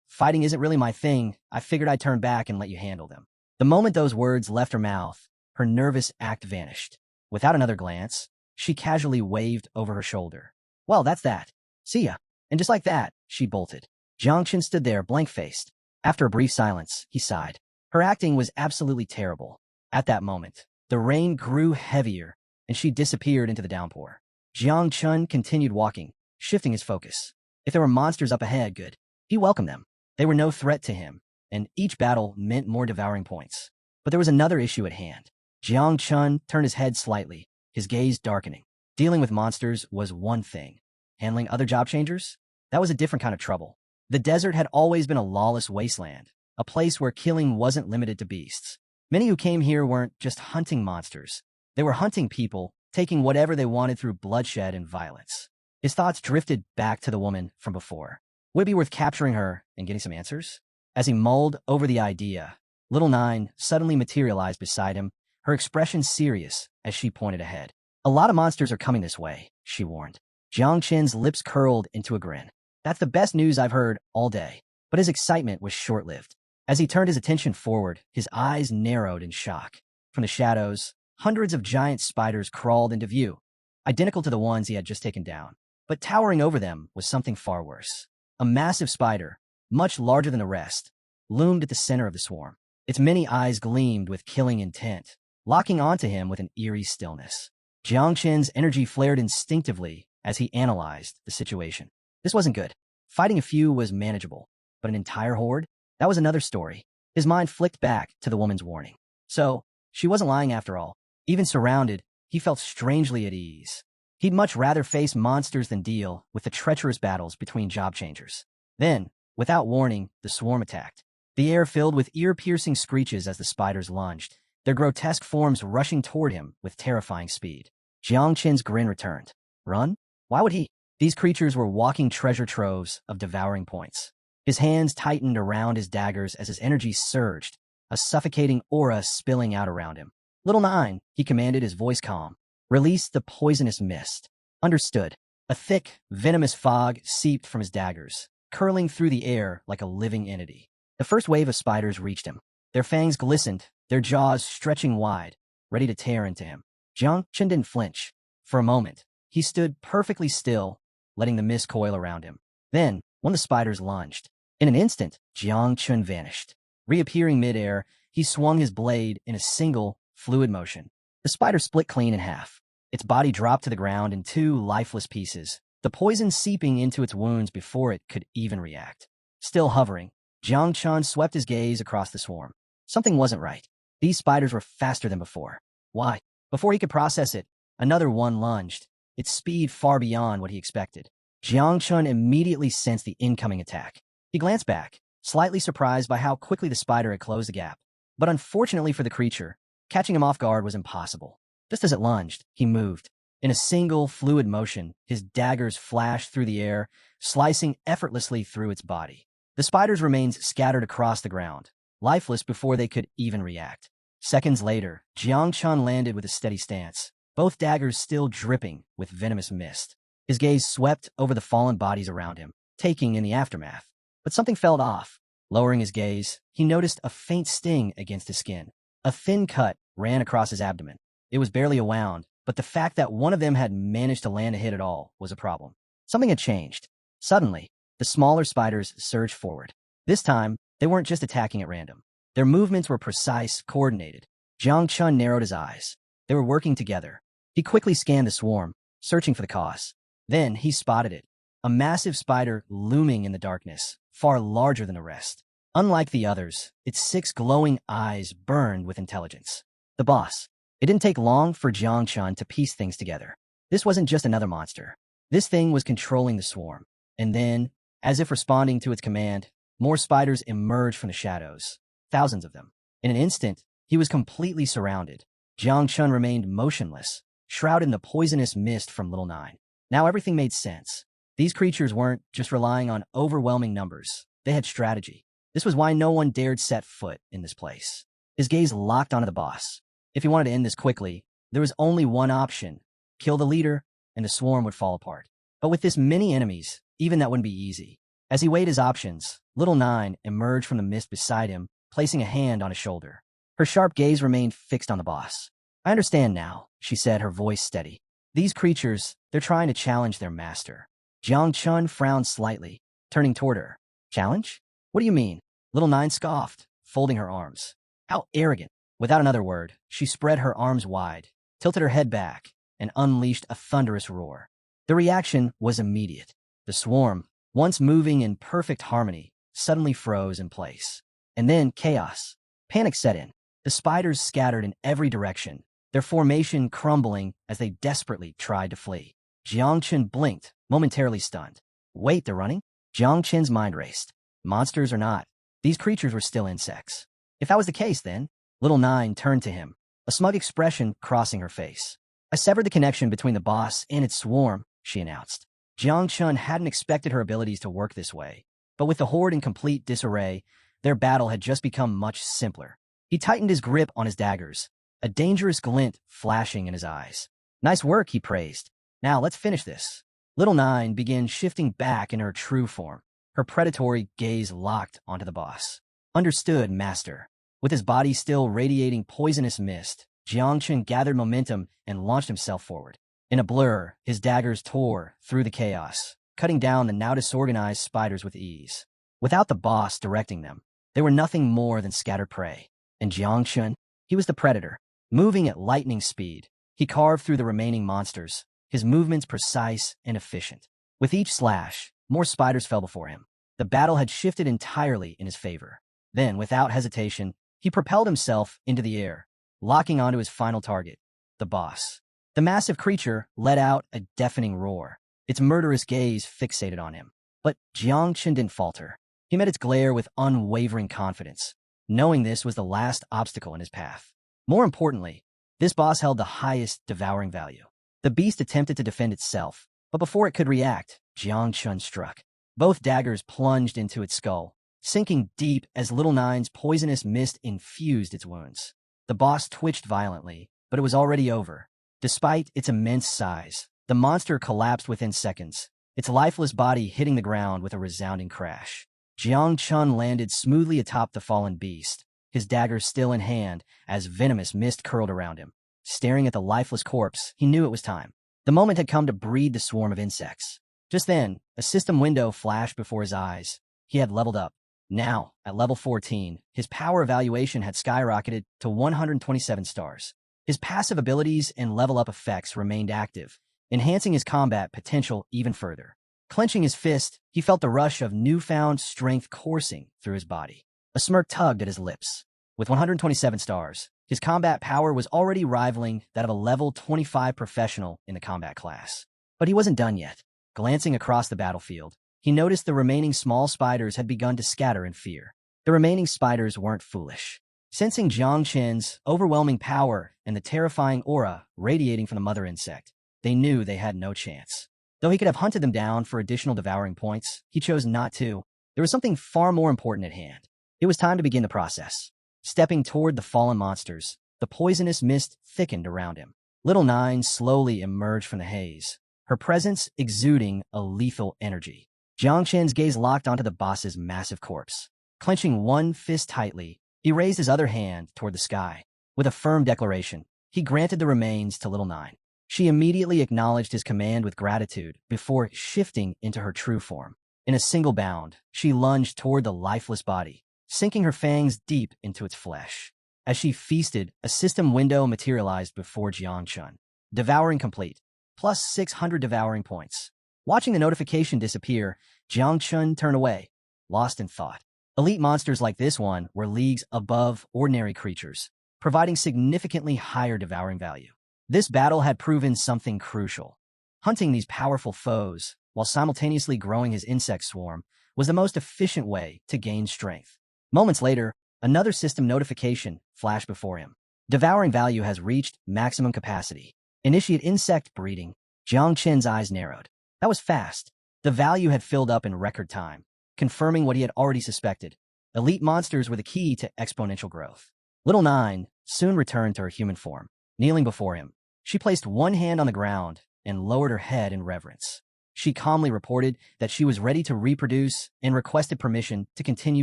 S1: fighting isn't really my thing, I figured I'd turn back and let you handle them. The moment those words left her mouth, her nervous act vanished. Without another glance, she casually waved over her shoulder. Well, that's that. See ya. And just like that, she bolted. Jang Chun stood there, blank-faced. After a brief silence, he sighed. Her acting was absolutely terrible. At that moment, the rain grew heavier, and she disappeared into the downpour. Jang Chun continued walking, shifting his focus. If there were monsters up ahead, good. He welcomed them. They were no threat to him, and each battle meant more devouring points. But there was another issue at hand. Jang Chun turned his head slightly, his gaze darkening. Dealing with monsters was one thing. Handling other job changers? That was a different kind of trouble. The desert had always been a lawless wasteland, a place where killing wasn't limited to beasts. Many who came here weren't just hunting monsters. They were hunting people taking whatever they wanted through bloodshed and violence. His thoughts drifted back to the woman from before. Would it be worth capturing her and getting some answers? As he mulled over the idea, Little Nine suddenly materialized beside him, her expression serious as she pointed ahead. A lot of monsters are coming this way, she warned. Jang Chun's lips curled into a grin. That's the best news I've heard all day. But his excitement was short-lived. As he turned his attention forward, his eyes narrowed in shock. From the shadows, hundreds of giant spiders crawled into view, identical to the ones he had just taken down. But towering over them was something far worse. A massive spider, much larger than the rest, loomed at the center of the swarm. Its many eyes gleamed with killing intent, locking onto him with an eerie stillness. Jiang Chen's energy flared instinctively as he analyzed the situation. This wasn't good. Fighting a few was manageable, but an entire horde? That was another story. His mind flicked back to the woman's warning. So, she wasn't lying after all. Even surrounded, he felt strangely at ease. He'd much rather face monsters than deal with the treacherous battles between job changers. Then, without warning, the swarm attacked. The air filled with ear-piercing screeches as the spiders lunged, their grotesque forms rushing toward him with terrifying speed. Jiang Chen's grin returned. Run? Why would he? These creatures were walking treasure troves of devouring points. His hands tightened around his daggers as his energy surged, a suffocating aura spilling out around him. Little Nine, he commanded, his voice calm. Release the poisonous mist. Understood. A thick, venomous fog seeped from his daggers, curling through the air like a living entity. The first wave of spiders reached him. Their fangs glistened, their jaws stretching wide, ready to tear into him. Jiang Chun didn't flinch. For a moment, he stood perfectly still, letting the mist coil around him. Then, one of the spiders lunged. In an instant, Jiang Chun vanished. Reappearing midair, he swung his blade in a single, fluid motion. The spider split clean in half. Its body dropped to the ground in two lifeless pieces, the poison seeping into its wounds before it could even react. Still hovering, Jiang Chun swept his gaze across the swarm. Something wasn't right. These spiders were faster than before. Why? Before he could process it, another one lunged, its speed far beyond what he expected. Jiang Chun immediately sensed the incoming attack. He glanced back, slightly surprised by how quickly the spider had closed the gap. But unfortunately for the creature, catching him off guard was impossible. Just as it lunged, he moved. In a single, fluid motion, his daggers flashed through the air, slicing effortlessly through its body. The spiders remained scattered across the ground, lifeless before they could even react. Seconds later, Jiang Chun landed with a steady stance, both daggers still dripping with venomous mist. His gaze swept over the fallen bodies around him, taking in the aftermath. But something felt off. Lowering his gaze, he noticed a faint sting against his skin. A thin cut ran across his abdomen. It was barely a wound, but the fact that one of them had managed to land a hit at all was a problem. Something had changed. Suddenly, the smaller spiders surged forward. This time, they weren't just attacking at random. Their movements were precise, coordinated. Jiang Chun narrowed his eyes. They were working together. He quickly scanned the swarm, searching for the cause. Then he spotted it. A massive spider looming in the darkness, far larger than the rest. Unlike the others, its 6 glowing eyes burned with intelligence. The boss. It didn't take long for Jiang Chun to piece things together. This wasn't just another monster. This thing was controlling the swarm. And then, as if responding to its command, more spiders emerged from the shadows. Thousands of them. In an instant, he was completely surrounded. Jiang Chun remained motionless, shrouded in the poisonous mist from Little Nine. Now everything made sense. These creatures weren't just relying on overwhelming numbers. They had strategy. This was why no one dared set foot in this place. His gaze locked onto the boss. If he wanted to end this quickly, there was only one option. Kill the leader, and the swarm would fall apart. But with this many enemies, even that wouldn't be easy. As he weighed his options, Little Nine emerged from the mist beside him, placing a hand on his shoulder. Her sharp gaze remained fixed on the boss. I understand now, she said, her voice steady. These creatures, they're trying to challenge their master. Jiang Chun frowned slightly, turning toward her. Challenge? What do you mean? Little Nine scoffed, folding her arms. How arrogant. Without another word, she spread her arms wide, tilted her head back, and unleashed a thunderous roar. The reaction was immediate. The swarm, once moving in perfect harmony, suddenly froze in place. And then chaos. Panic set in. The spiders scattered in every direction, their formation crumbling as they desperately tried to flee. Jiang Chun blinked, momentarily stunned. Wait, they're running? Jiang Chun's mind raced. Monsters or not, these creatures were still insects. If that was the case, then, Little Nine turned to him, a smug expression crossing her face. I severed the connection between the boss and its swarm, she announced. Jang Chun hadn't expected her abilities to work this way, but with the horde in complete disarray, their battle had just become much simpler. He tightened his grip on his daggers, a dangerous glint flashing in his eyes. Nice work, he praised. Now let's finish this. Little Nine began shifting back in her true form, her predatory gaze locked onto the boss. Understood, master. With his body still radiating poisonous mist, Jiang Chun gathered momentum and launched himself forward. In a blur, his daggers tore through the chaos, cutting down the now disorganized spiders with ease. Without the boss directing them, they were nothing more than scattered prey. And Jiang Chun, he was the predator, moving at lightning speed. He carved through the remaining monsters, his movements precise and efficient. With each slash, more spiders fell before him. The battle had shifted entirely in his favor. Then, without hesitation, he propelled himself into the air, locking onto his final target, the boss. The massive creature let out a deafening roar, its murderous gaze fixated on him. But Jiang Chun didn't falter. He met its glare with unwavering confidence, knowing this was the last obstacle in his path. More importantly, this boss held the highest devouring value. The beast attempted to defend itself, but before it could react, Jiang Chun struck. Both daggers plunged into its skull, sinking deep as Little Nine's poisonous mist infused its wounds. The boss twitched violently, but it was already over. Despite its immense size, the monster collapsed within seconds, its lifeless body hitting the ground with a resounding crash. Jiang Chun landed smoothly atop the fallen beast, his dagger still in hand as venomous mist curled around him. Staring at the lifeless corpse, he knew it was time. The moment had come to breed the swarm of insects. Just then, a system window flashed before his eyes. He had leveled up. Now, at level 14, his power evaluation had skyrocketed to 127 stars. His passive abilities and level-up effects remained active, enhancing his combat potential even further. Clenching his fist, he felt the rush of newfound strength coursing through his body. A smirk tugged at his lips. With 127 stars, his combat power was already rivaling that of a level 25 professional in the combat class. But he wasn't done yet. Glancing across the battlefield, he noticed the remaining small spiders had begun to scatter in fear. The remaining spiders weren't foolish. Sensing Jiang Chun's overwhelming power and the terrifying aura radiating from the mother insect, they knew they had no chance. Though he could have hunted them down for additional devouring points, he chose not to. There was something far more important at hand. It was time to begin the process. Stepping toward the fallen monsters, the poisonous mist thickened around him. Little Nine slowly emerged from the haze, her presence exuding a lethal energy. Jiang Chun's gaze locked onto the boss's massive corpse. Clenching one fist tightly, he raised his other hand toward the sky. With a firm declaration, he granted the remains to Little Nine. She immediately acknowledged his command with gratitude before shifting into her true form. In a single bound, she lunged toward the lifeless body, sinking her fangs deep into its flesh. As she feasted, a system window materialized before Jiang Chun. Devouring complete, plus 600 devouring points. Watching the notification disappear, Jiang Chun turned away, lost in thought. Elite monsters like this one were leagues above ordinary creatures, providing significantly higher devouring value. This battle had proven something crucial. Hunting these powerful foes, while simultaneously growing his insect swarm, was the most efficient way to gain strength. Moments later, another system notification flashed before him. Devouring value has reached maximum capacity. Initiate insect breeding. Jiang Chun's eyes narrowed. That was fast. The value had filled up in record time, confirming what he had already suspected. Elite monsters were the key to exponential growth. Little Nine soon returned to her human form. Kneeling before him, she placed one hand on the ground and lowered her head in reverence. She calmly reported that she was ready to reproduce and requested permission to continue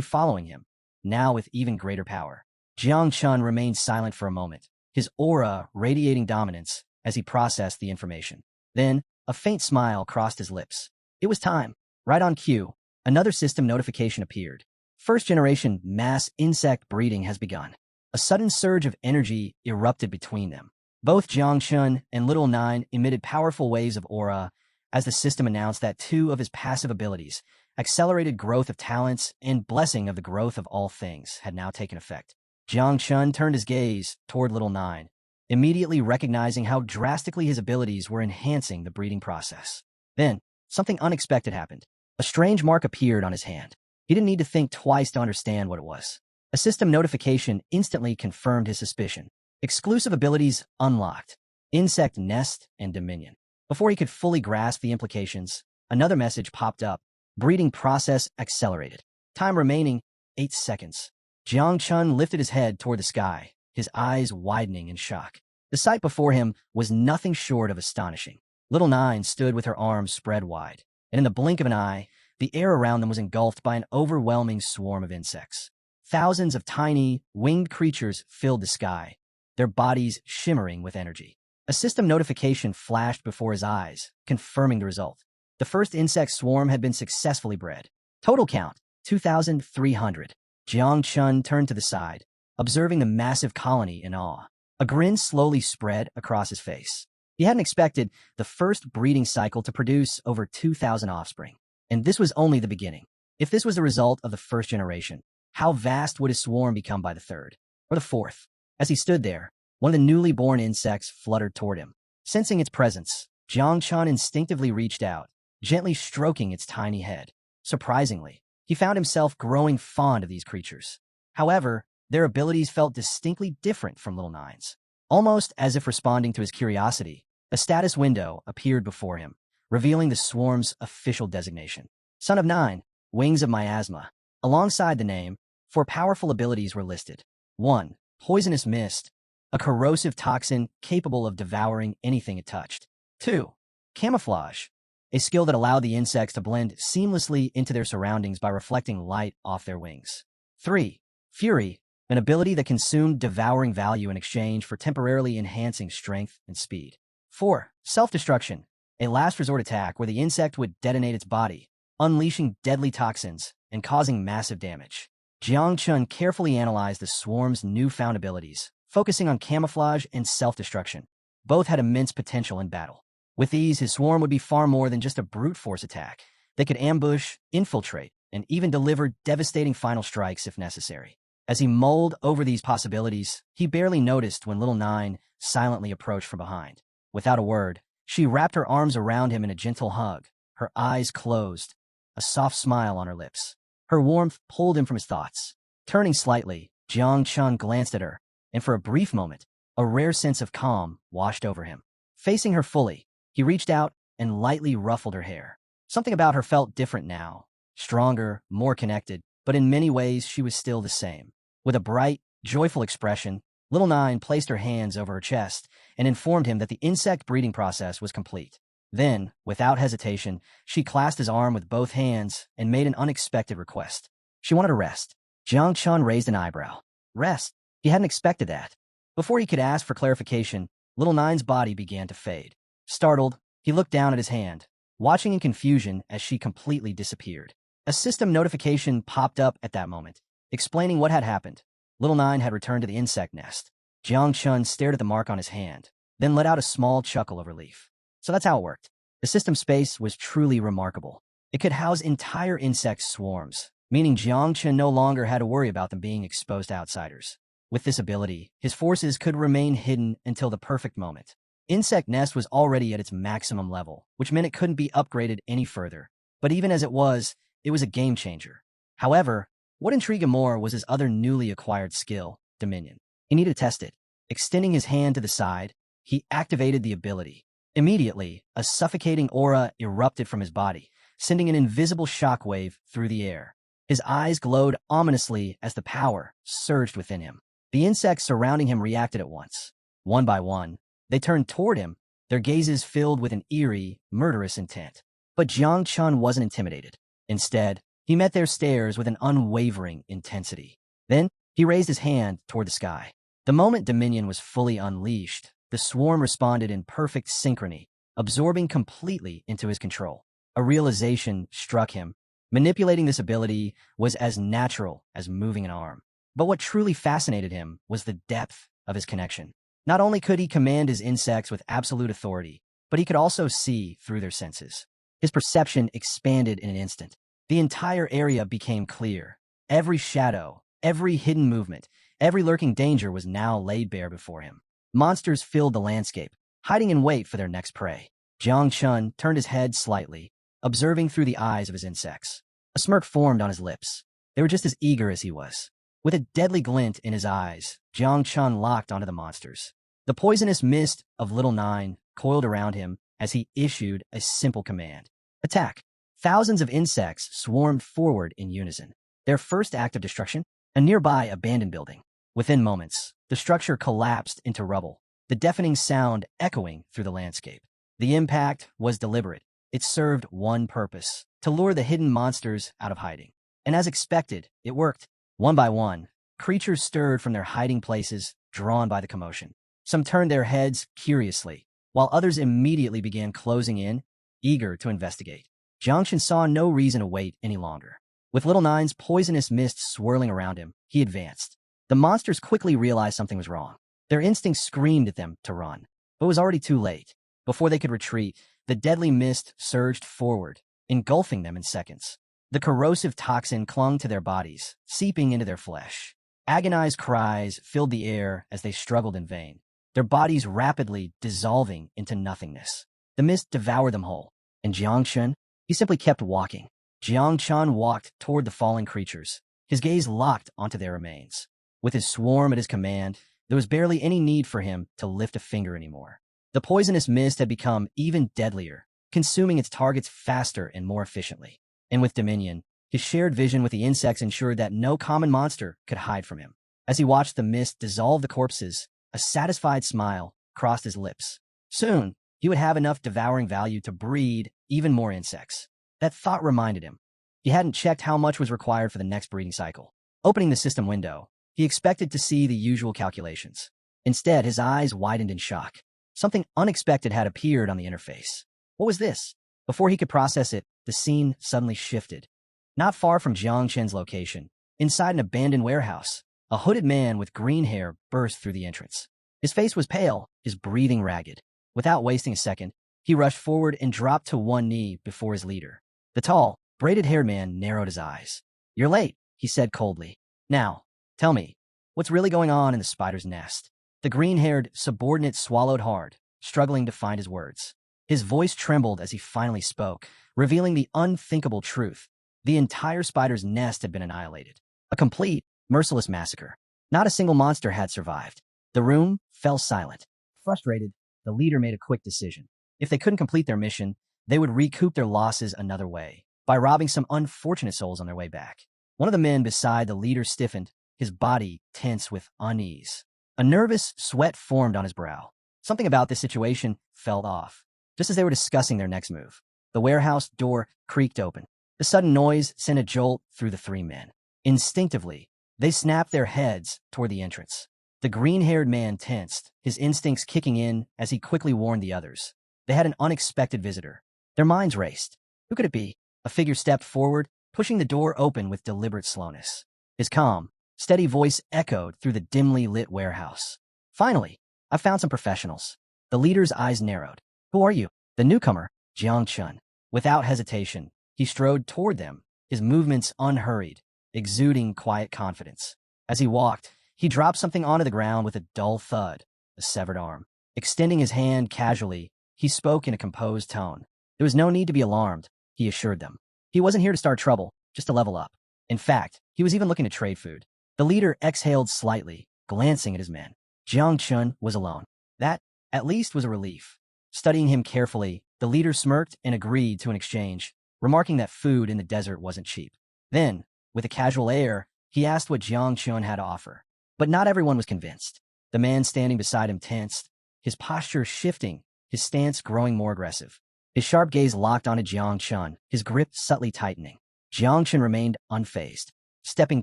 S1: following him, now with even greater power. Jiang Chun remained silent for a moment, his aura radiating dominance as he processed the information. Then, a faint smile crossed his lips. It was time. Right on cue, another system notification appeared. First-generation mass insect breeding has begun. A sudden surge of energy erupted between them. Both Jiang Chun and Little Nine emitted powerful waves of aura as the system announced that two of his passive abilities, accelerated growth of talents and blessing of the growth of all things, had now taken effect. Jiang Chun turned his gaze toward Little Nine, immediately recognizing how drastically his abilities were enhancing the breeding process. Then, something unexpected happened. A strange mark appeared on his hand. He didn't need to think twice to understand what it was. A system notification instantly confirmed his suspicion. Exclusive abilities unlocked. insect nest, and dominion. Before he could fully grasp the implications, another message popped up. Breeding process accelerated. Time remaining 8 seconds. Jang Chun lifted his head toward the sky, his eyes widening in shock. The sight before him was nothing short of astonishing. Little Nine stood with her arms spread wide, and in the blink of an eye, the air around them was engulfed by an overwhelming swarm of insects. Thousands of tiny, winged creatures filled the sky, their bodies shimmering with energy. A system notification flashed before his eyes, confirming the result. The first insect swarm had been successfully bred. Total count, 2,300. Jang Chun turned to the side, observing the massive colony in awe. A grin slowly spread across his face. He hadn't expected the first breeding cycle to produce over 2,000 offspring. And this was only the beginning. If this was the result of the first generation, how vast would his swarm become by the third, or the fourth? As he stood there, one of the newly born insects fluttered toward him. Sensing its presence, Jang Chun instinctively reached out, gently stroking its tiny head. Surprisingly, he found himself growing fond of these creatures. However, their abilities felt distinctly different from Little Nine's. Almost as if responding to his curiosity, a status window appeared before him, revealing the swarm's official designation. Son of Nine, Wings of Miasma. Alongside the name, 4 powerful abilities were listed. 1. Poisonous Mist, a corrosive toxin capable of devouring anything it touched. 2. Camouflage, a skill that allowed the insects to blend seamlessly into their surroundings by reflecting light off their wings. 3. Fury, an ability that consumed devouring value in exchange for temporarily enhancing strength and speed. 4. Self-destruction, a last resort attack where the insect would detonate its body, unleashing deadly toxins and causing massive damage. Jang Chun carefully analyzed the swarm's newfound abilities, focusing on camouflage and self-destruction. Both had immense potential in battle. With these, his swarm would be far more than just a brute force attack. They could ambush, infiltrate, and even deliver devastating final strikes if necessary. As he mulled over these possibilities, he barely noticed when Little Nine silently approached from behind. Without a word, she wrapped her arms around him in a gentle hug, her eyes closed, a soft smile on her lips. Her warmth pulled him from his thoughts. Turning slightly, Jang Chun glanced at her, and for a brief moment, a rare sense of calm washed over him. Facing her fully, he reached out and lightly ruffled her hair. Something about her felt different now, stronger, more connected, but in many ways she was still the same. With a bright, joyful expression, Little Nine placed her hands over her chest and informed him that the insect breeding process was complete. Then, without hesitation, she clasped his arm with both hands and made an unexpected request. She wanted to rest. Jang Chun raised an eyebrow. Rest? He hadn't expected that. Before he could ask for clarification, Little Nine's body began to fade. Startled, he looked down at his hand, watching in confusion as she completely disappeared. A system notification popped up at that moment, explaining what had happened. Little Nine had returned to the insect nest. Jang Chun stared at the mark on his hand, then let out a small chuckle of relief. So that's how it worked. The system space was truly remarkable. It could house entire insect swarms, meaning Jang Chun no longer had to worry about them being exposed to outsiders. With this ability, his forces could remain hidden until the perfect moment. Insect Nest was already at its maximum level, which meant it couldn't be upgraded any further. But even as it was a game changer. However, what intrigued him more was his other newly acquired skill, Dominion. He needed to test it. Extending his hand to the side, he activated the ability. Immediately, a suffocating aura erupted from his body, sending an invisible shockwave through the air. His eyes glowed ominously as the power surged within him. The insects surrounding him reacted at once. One by one, they turned toward him, their gazes filled with an eerie, murderous intent. But Jang Chun wasn't intimidated. Instead, he met their stares with an unwavering intensity. Then, he raised his hand toward the sky. The moment Dominion was fully unleashed, the swarm responded in perfect synchrony, absorbing completely into his control. A realization struck him. Manipulating this ability was as natural as moving an arm. But what truly fascinated him was the depth of his connection. Not only could he command his insects with absolute authority, but he could also see through their senses. His perception expanded in an instant. The entire area became clear. Every shadow, every hidden movement, every lurking danger was now laid bare before him. Monsters filled the landscape, hiding in wait for their next prey. Jang Chun turned his head slightly, observing through the eyes of his insects. A smirk formed on his lips. They were just as eager as he was. With a deadly glint in his eyes, Jang Chun locked onto the monsters. The poisonous mist of Little Nine coiled around him as he issued a simple command. Attack! Thousands of insects swarmed forward in unison. Their first act of destruction? A nearby abandoned building. Within moments, the structure collapsed into rubble, the deafening sound echoing through the landscape. The impact was deliberate. It served one purpose: to lure the hidden monsters out of hiding. And as expected, it worked. One by one, creatures stirred from their hiding places, drawn by the commotion. Some turned their heads curiously, while others immediately began closing in, eager to investigate. Jang Chun saw no reason to wait any longer. With Little Nine's poisonous mist swirling around him, he advanced. The monsters quickly realized something was wrong. Their instincts screamed at them to run, but it was already too late. Before they could retreat, the deadly mist surged forward, engulfing them in seconds. The corrosive toxin clung to their bodies, seeping into their flesh. Agonized cries filled the air as they struggled in vain, their bodies rapidly dissolving into nothingness. The mist devoured them whole, and Jang Chun, he simply kept walking. Jang Chun walked toward the fallen creatures, his gaze locked onto their remains. With his swarm at his command, there was barely any need for him to lift a finger anymore. The poisonous mist had become even deadlier, consuming its targets faster and more efficiently. And with dominion, his shared vision with the insects ensured that no common monster could hide from him. As he watched the mist dissolve the corpses, a satisfied smile crossed his lips. Soon, he would have enough devouring value to breed even more insects. That thought reminded him. He hadn't checked how much was required for the next breeding cycle. Opening the system window, he expected to see the usual calculations. Instead, his eyes widened in shock. Something unexpected had appeared on the interface. What was this? Before he could process it, the scene suddenly shifted. Not far from Jang Chun's location, inside an abandoned warehouse, a hooded man with green hair burst through the entrance. His face was pale, his breathing ragged. Without wasting a second, he rushed forward and dropped to one knee before his leader. The tall, braided-haired man narrowed his eyes. "You're late," he said coldly. "Now, tell me, what's really going on in the spider's nest?" The green-haired subordinate swallowed hard, struggling to find his words. His voice trembled as he finally spoke, revealing the unthinkable truth. The entire spider's nest had been annihilated. A complete, merciless massacre. Not a single monster had survived. The room fell silent. Frustrated, the leader made a quick decision. If they couldn't complete their mission, they would recoup their losses another way, by robbing some unfortunate souls on their way back. One of the men beside the leader stiffened, his body tense with unease. A nervous sweat formed on his brow. Something about this situation felt off. Just as they were discussing their next move, the warehouse door creaked open. The sudden noise sent a jolt through the three men. Instinctively, they snapped their heads toward the entrance. The green-haired man tensed, his instincts kicking in as he quickly warned the others. They had an unexpected visitor. Their minds raced. Who could it be? A figure stepped forward, pushing the door open with deliberate slowness. His calm, steady voice echoed through the dimly lit warehouse. "Finally, I found some professionals." The leader's eyes narrowed. "Who are you?" The newcomer, Jang Chun. Without hesitation, he strode toward them, his movements unhurried, exuding quiet confidence. As he walked, he dropped something onto the ground with a dull thud, a severed arm. Extending his hand casually, he spoke in a composed tone. There was no need to be alarmed, he assured them. He wasn't here to start trouble, just to level up. In fact, he was even looking to trade food. The leader exhaled slightly, glancing at his men. Jang Chun was alone. That, at least, was a relief. Studying him carefully, the leader smirked and agreed to an exchange, remarking that food in the desert wasn't cheap. Then, with a casual air, he asked what Jang Chun had to offer. But not everyone was convinced. The man standing beside him tensed, his posture shifting, his stance growing more aggressive. His sharp gaze locked onto Jang Chun, his grip subtly tightening. Jang Chun remained unfazed. Stepping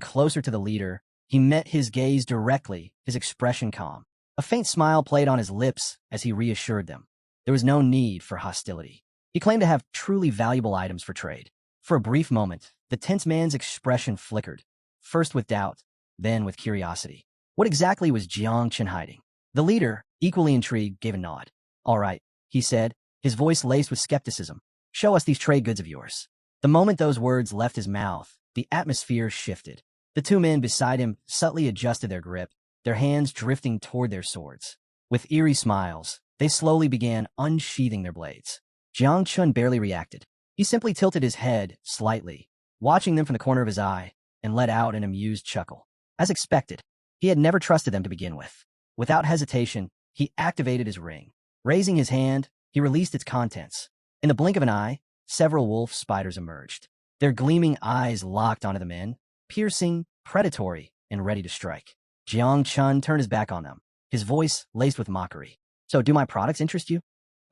S1: closer to the leader, he met his gaze directly, his expression calm. A faint smile played on his lips as he reassured them. There was no need for hostility. He claimed to have truly valuable items for trade. For a brief moment, the tense man's expression flickered, first with doubt, then with curiosity. What exactly was Jang Chun hiding? The leader, equally intrigued, gave a nod. "All right," he said, his voice laced with skepticism. "Show us these trade goods of yours." The moment those words left his mouth, the atmosphere shifted. The two men beside him subtly adjusted their grip, their hands drifting toward their swords. With eerie smiles, they slowly began unsheathing their blades. Jang Chun barely reacted. He simply tilted his head slightly, watching them from the corner of his eye, and let out an amused chuckle. As expected, he had never trusted them to begin with. Without hesitation, He activated his ring. Raising his hand, he released its contents. In the blink of an eye, several wolf spiders emerged. Their gleaming eyes locked onto the men, piercing, predatory, and ready to strike. Jang Chun turned his back on them, his voice laced with mockery. "So do my products interest you?"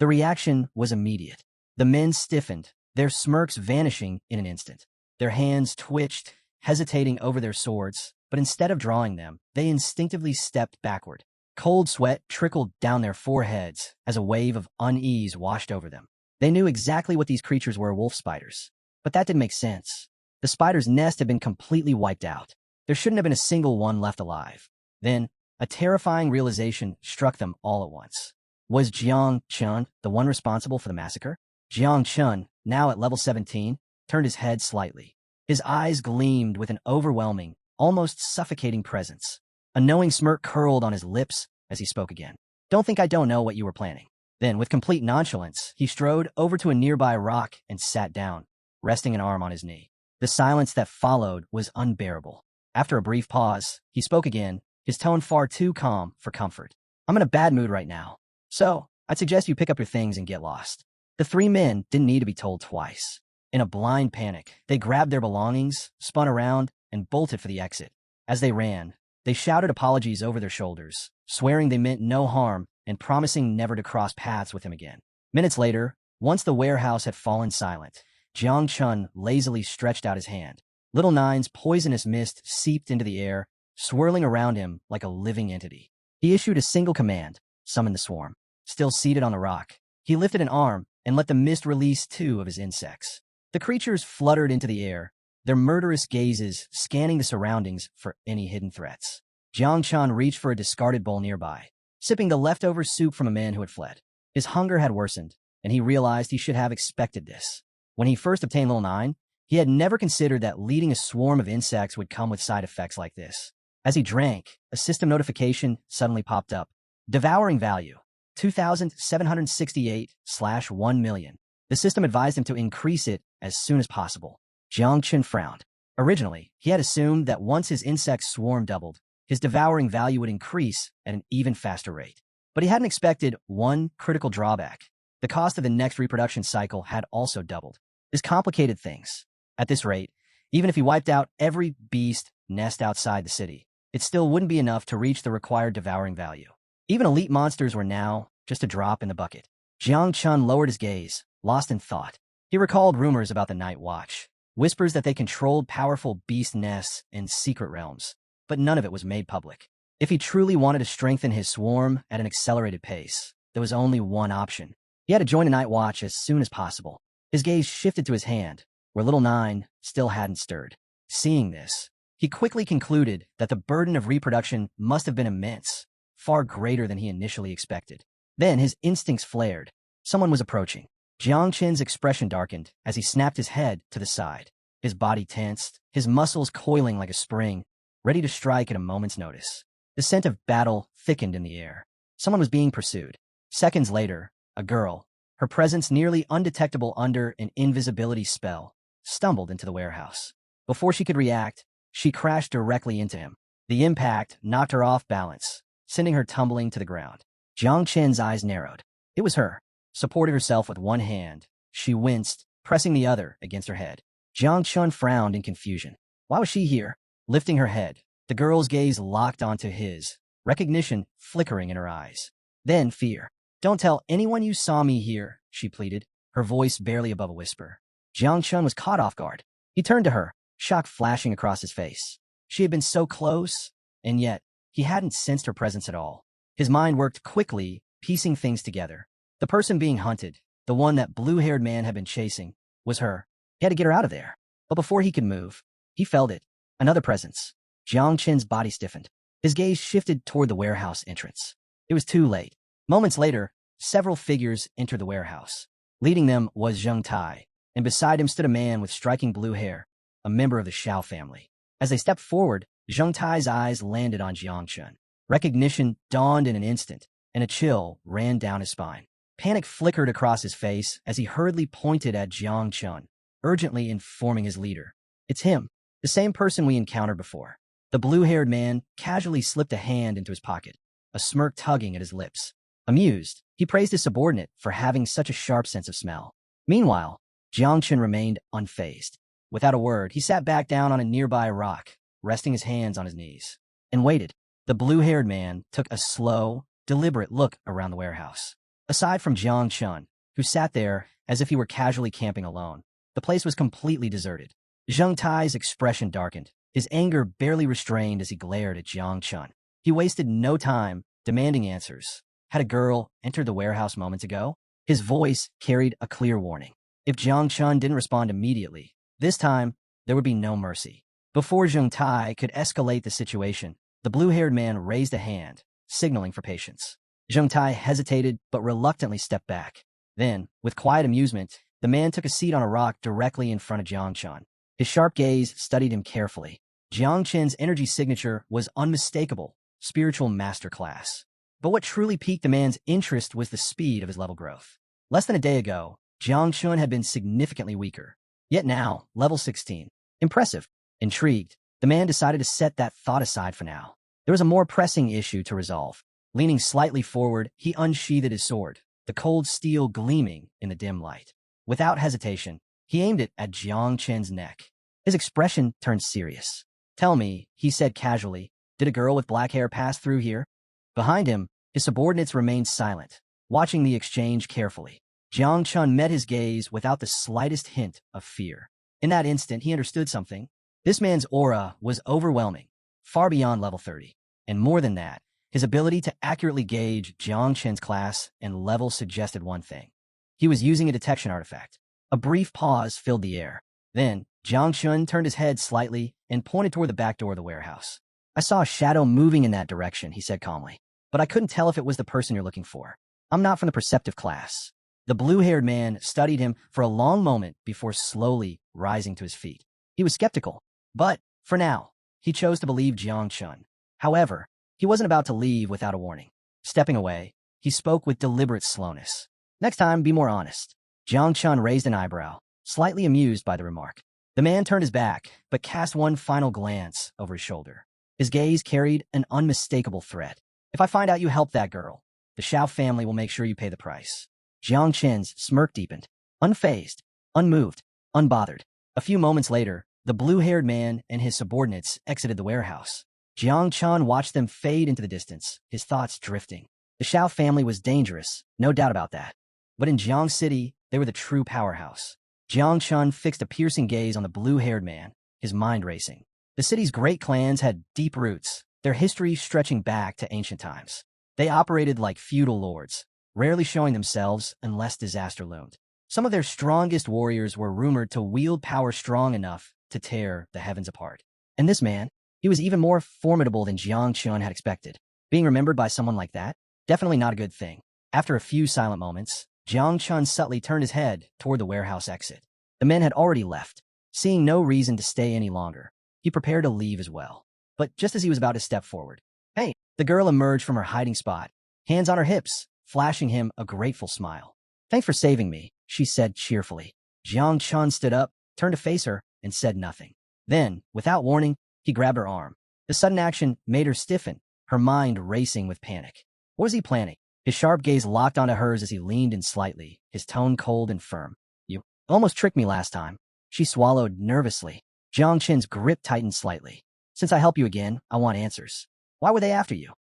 S1: The reaction was immediate. The men stiffened, their smirks vanishing in an instant. Their hands twitched, hesitating over their swords, but instead of drawing them, they instinctively stepped backward. Cold sweat trickled down their foreheads as a wave of unease washed over them. They knew exactly what these creatures were, wolf spiders. But that didn't make sense. The spider's nest had been completely wiped out. There shouldn't have been a single one left alive. Then, a terrifying realization struck them all at once. Was Jang Chun the one responsible for the massacre? Jang Chun, now at level 17, turned his head slightly. His eyes gleamed with an overwhelming, almost suffocating presence. A knowing smirk curled on his lips as he spoke again. "Don't think I don't know what you were planning." Then, with complete nonchalance, he strode over to a nearby rock and sat down, resting an arm on his knee. The silence that followed was unbearable. After a brief pause, he spoke again, his tone far too calm for comfort. "I'm in a bad mood right now, so I'd suggest you pick up your things and get lost." The three men didn't need to be told twice. In a blind panic, they grabbed their belongings, spun around, and bolted for the exit. As they ran, they shouted apologies over their shoulders, swearing they meant no harm and promising never to cross paths with him again. Minutes later, once the warehouse had fallen silent, Jang Chun lazily stretched out his hand. Little Nine's poisonous mist seeped into the air, swirling around him like a living entity. He issued a single command, summon the swarm. Still seated on the rock, he lifted an arm and let the mist release 2 of his insects. The creatures fluttered into the air, their murderous gazes scanning the surroundings for any hidden threats. Jang Chun reached for a discarded bowl nearby, sipping the leftover soup from a man who had fled. His hunger had worsened, and he realized he should have expected this. When he first obtained Little Nine, he had never considered that leading a swarm of insects would come with side effects like this. As he drank, a system notification suddenly popped up. Devouring value, 2,768/1 million. The system advised him to increase it as soon as possible. Jang Chun frowned. Originally, he had assumed that once his insect swarm doubled, his devouring value would increase at an even faster rate. But he hadn't expected one critical drawback. The cost of the next reproduction cycle had also doubled. This complicated things. At this rate, even if he wiped out every beast nest outside the city, it still wouldn't be enough to reach the required devouring value. Even elite monsters were now just a drop in the bucket. Jang Chun lowered his gaze, lost in thought. He recalled rumors about the Night Watch, whispers that they controlled powerful beast nests in secret realms, but none of it was made public. If he truly wanted to strengthen his swarm at an accelerated pace, there was only one option. He had to join the Night Watch as soon as possible. His gaze shifted to his hand, where Little Nine still hadn't stirred. Seeing this, he quickly concluded that the burden of reproduction must have been immense, far greater than he initially expected. Then his instincts flared. Someone was approaching. Jiang Chen's expression darkened as he snapped his head to the side. His body tensed, his muscles coiling like a spring, ready to strike at a moment's notice. The scent of battle thickened in the air. Someone was being pursued. Seconds later, a girl, her presence nearly undetectable under an invisibility spell, stumbled into the warehouse. Before she could react, she crashed directly into him. The impact knocked her off balance, sending her tumbling to the ground. Jiang Chen's eyes narrowed. It was her. Supporting herself with one hand, she winced, pressing the other against her head. Jiang Chun frowned in confusion. Why was she here? Lifting her head, the girl's gaze locked onto his, recognition flickering in her eyes. Then fear. "Don't tell anyone you saw me here," she pleaded, her voice barely above a whisper. Jiang Chun was caught off guard. He turned to her, shock flashing across his face. She had been so close, and yet he hadn't sensed her presence at all. His mind worked quickly, piecing things together. The person being hunted, the one that blue-haired man had been chasing, was her. He had to get her out of there. But before he could move, he felt it. Another presence. Jiang Chen's body stiffened. His gaze shifted toward the warehouse entrance. It was too late. Moments later, several figures entered the warehouse. Leading them was Zheng Tai, and beside him stood a man with striking blue hair, a member of the Shiao family. As they stepped forward, Zheng Tai's eyes landed on Jiang Chun. Recognition dawned in an instant, and a chill ran down his spine. Panic flickered across his face as he hurriedly pointed at Jiang Chun, urgently informing his leader. "It's him, the same person we encountered before." The blue-haired man casually slipped a hand into his pocket, a smirk tugging at his lips. Amused, he praised his subordinate for having such a sharp sense of smell. Meanwhile, Jang Chun remained unfazed. Without a word, he sat back down on a nearby rock, resting his hands on his knees, and waited. The blue-haired man took a slow, deliberate look around the warehouse. Aside from Jang Chun, who sat there as if he were casually camping alone, the place was completely deserted. Zheng Tai's expression darkened, his anger barely restrained as he glared at Jang Chun. He wasted no time demanding answers. Had a girl entered the warehouse moments ago? His voice carried a clear warning. If Jang Chun didn't respond immediately, this time there would be no mercy. Before Zheng Tai could escalate the situation, the blue-haired man raised a hand, signaling for patience. Zheng Tai hesitated but reluctantly stepped back. Then, with quiet amusement, the man took a seat on a rock directly in front of Jiang Chun. His sharp gaze studied him carefully. Jiang Chun's energy signature was unmistakable, spiritual masterclass. But what truly piqued the man's interest was the speed of his level growth. Less than a day ago, Jiang Chun had been significantly weaker. Yet now, level 16. Impressive. Intrigued, the man decided to set that thought aside for now. There was a more pressing issue to resolve. Leaning slightly forward, he unsheathed his sword, the cold steel gleaming in the dim light. Without hesitation, he aimed it at Jiang Chun's neck. His expression turned serious. "Tell me," he said casually, "did a girl with black hair pass through here?" Behind him, his subordinates remained silent, watching the exchange carefully. Jiang Chun met his gaze without the slightest hint of fear. In that instant, he understood something. This man's aura was overwhelming, far beyond level 30. And more than that, his ability to accurately gauge Jiang Chun's class and level suggested one thing. He was using a detection artifact. A brief pause filled the air. Then, Jiang Chun turned his head slightly and pointed toward the back door of the warehouse. "I saw a shadow moving in that direction," he said calmly. "But I couldn't tell if it was the person you're looking for. I'm not from the perceptive class." The blue-haired man studied him for a long moment before slowly rising to his feet. He was skeptical, but, for now, he chose to believe Jiang Chun. However, he wasn't about to leave without a warning. Stepping away, he spoke with deliberate slowness. "Next time, be more honest." Jiang Chun raised an eyebrow, slightly amused by the remark. The man turned his back, but cast one final glance over his shoulder. His gaze carried an unmistakable threat. "If I find out you helped that girl, the Shiao family will make sure you pay the price." Jiang Chun's smirk deepened, unfazed, unmoved, unbothered. A few moments later, the blue-haired man and his subordinates exited the warehouse. Jiang Chun watched them fade into the distance, his thoughts drifting. The Shiao family was dangerous, no doubt about that. But in Jiang City, they were the true powerhouse. Jiang Chun fixed a piercing gaze on the blue-haired man, his mind racing. The city's great clans had deep roots, their history stretching back to ancient times. They operated like feudal lords, rarely showing themselves unless disaster loomed. Some of their strongest warriors were rumored to wield power strong enough to tear the heavens apart. And this man, he was even more formidable than Jiang Chun had expected. Being remembered by someone like that? Definitely not a good thing. After a few silent moments, Jiang Chun subtly turned his head toward the warehouse exit. The men had already left. Seeing no reason to stay any longer, he prepared to leave as well. But just as he was about to step forward, "Hey!" The girl emerged from her hiding spot, hands on her hips, flashing him a grateful smile. "Thanks for saving me," she said cheerfully. Jiang Chun stood up, turned to face her, and said nothing. Then, without warning, he grabbed her arm. The sudden action made her stiffen, her mind racing with panic. What was he planning? His sharp gaze locked onto hers as he leaned in slightly, his tone cold and firm. "You almost tricked me last time." She swallowed nervously. Jiang Chun's grip tightened slightly. "Since I help you again, I want answers. Why were they after you?"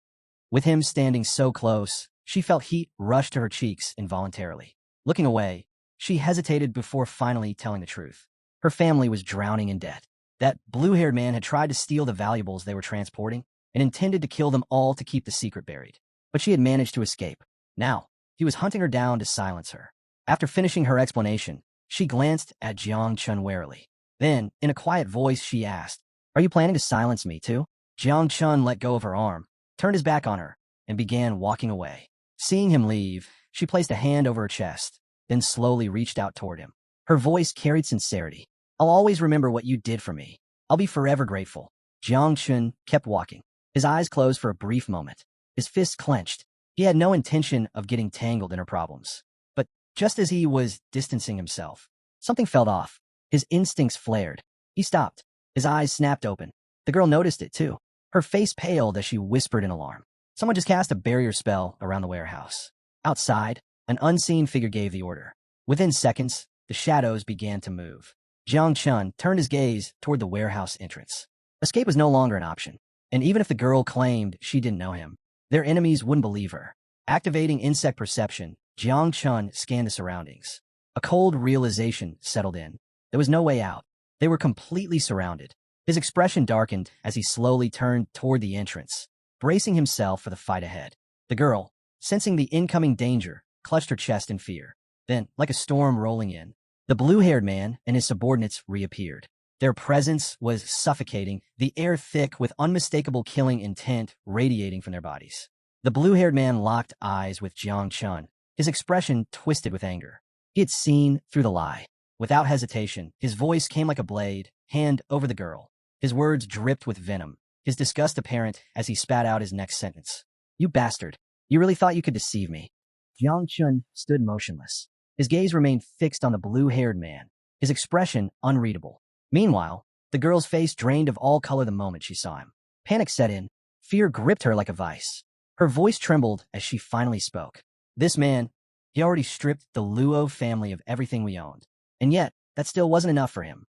S1: With him standing so close, she felt heat rush to her cheeks involuntarily. Looking away, she hesitated before finally telling the truth. Her family was drowning in debt. That blue-haired man had tried to steal the valuables they were transporting and intended to kill them all to keep the secret buried. But she had managed to escape. Now, he was hunting her down to silence her. After finishing her explanation, she glanced at Jiang Chun warily. Then, in a quiet voice, she asked, "Are you planning to silence me, too?" Jiang Chun let go of her arm, turned his back on her, and began walking away. Seeing him leave, she placed a hand over her chest, then slowly reached out toward him. Her voice carried sincerity. "I'll always remember what you did for me. I'll be forever grateful." Jiang Chun kept walking, his eyes closed for a brief moment, his fists clenched. He had no intention of getting tangled in her problems. But just as he was distancing himself, something felt off. His instincts flared. He stopped. His eyes snapped open. The girl noticed it, too. Her face paled as she whispered in alarm, Someone just cast a barrier spell around the warehouse. Outside, an unseen figure gave the order. Within seconds, the shadows began to move. Jang Chun turned his gaze toward the warehouse entrance. Escape was no longer an option, and even if the girl claimed she didn't know him, their enemies wouldn't believe her. Activating insect perception, Jang Chun scanned the surroundings. A cold realization settled in. There was no way out. They were completely surrounded. His expression darkened as he slowly turned toward the entrance, bracing himself for the fight ahead. The girl, sensing the incoming danger, clutched her chest in fear. Then, like a storm rolling in, the blue-haired man and his subordinates reappeared. Their presence was suffocating, the air thick with unmistakable killing intent radiating from their bodies. The blue-haired man locked eyes with Jang Chun, his expression twisted with anger. He had seen through the lie. Without hesitation, his voice came like a blade, hand over the girl. His words dripped with venom, his disgust apparent as he spat out his next sentence. "You bastard. You really thought you could deceive me." Jang Chun stood motionless. His gaze remained fixed on the blue-haired man, his expression unreadable. Meanwhile, the girl's face drained of all color the moment she saw him. Panic set in. Fear gripped her like a vice. Her voice trembled as she finally spoke. "This man, he already stripped the Luo family of everything we owned. And yet, that still wasn't enough for him."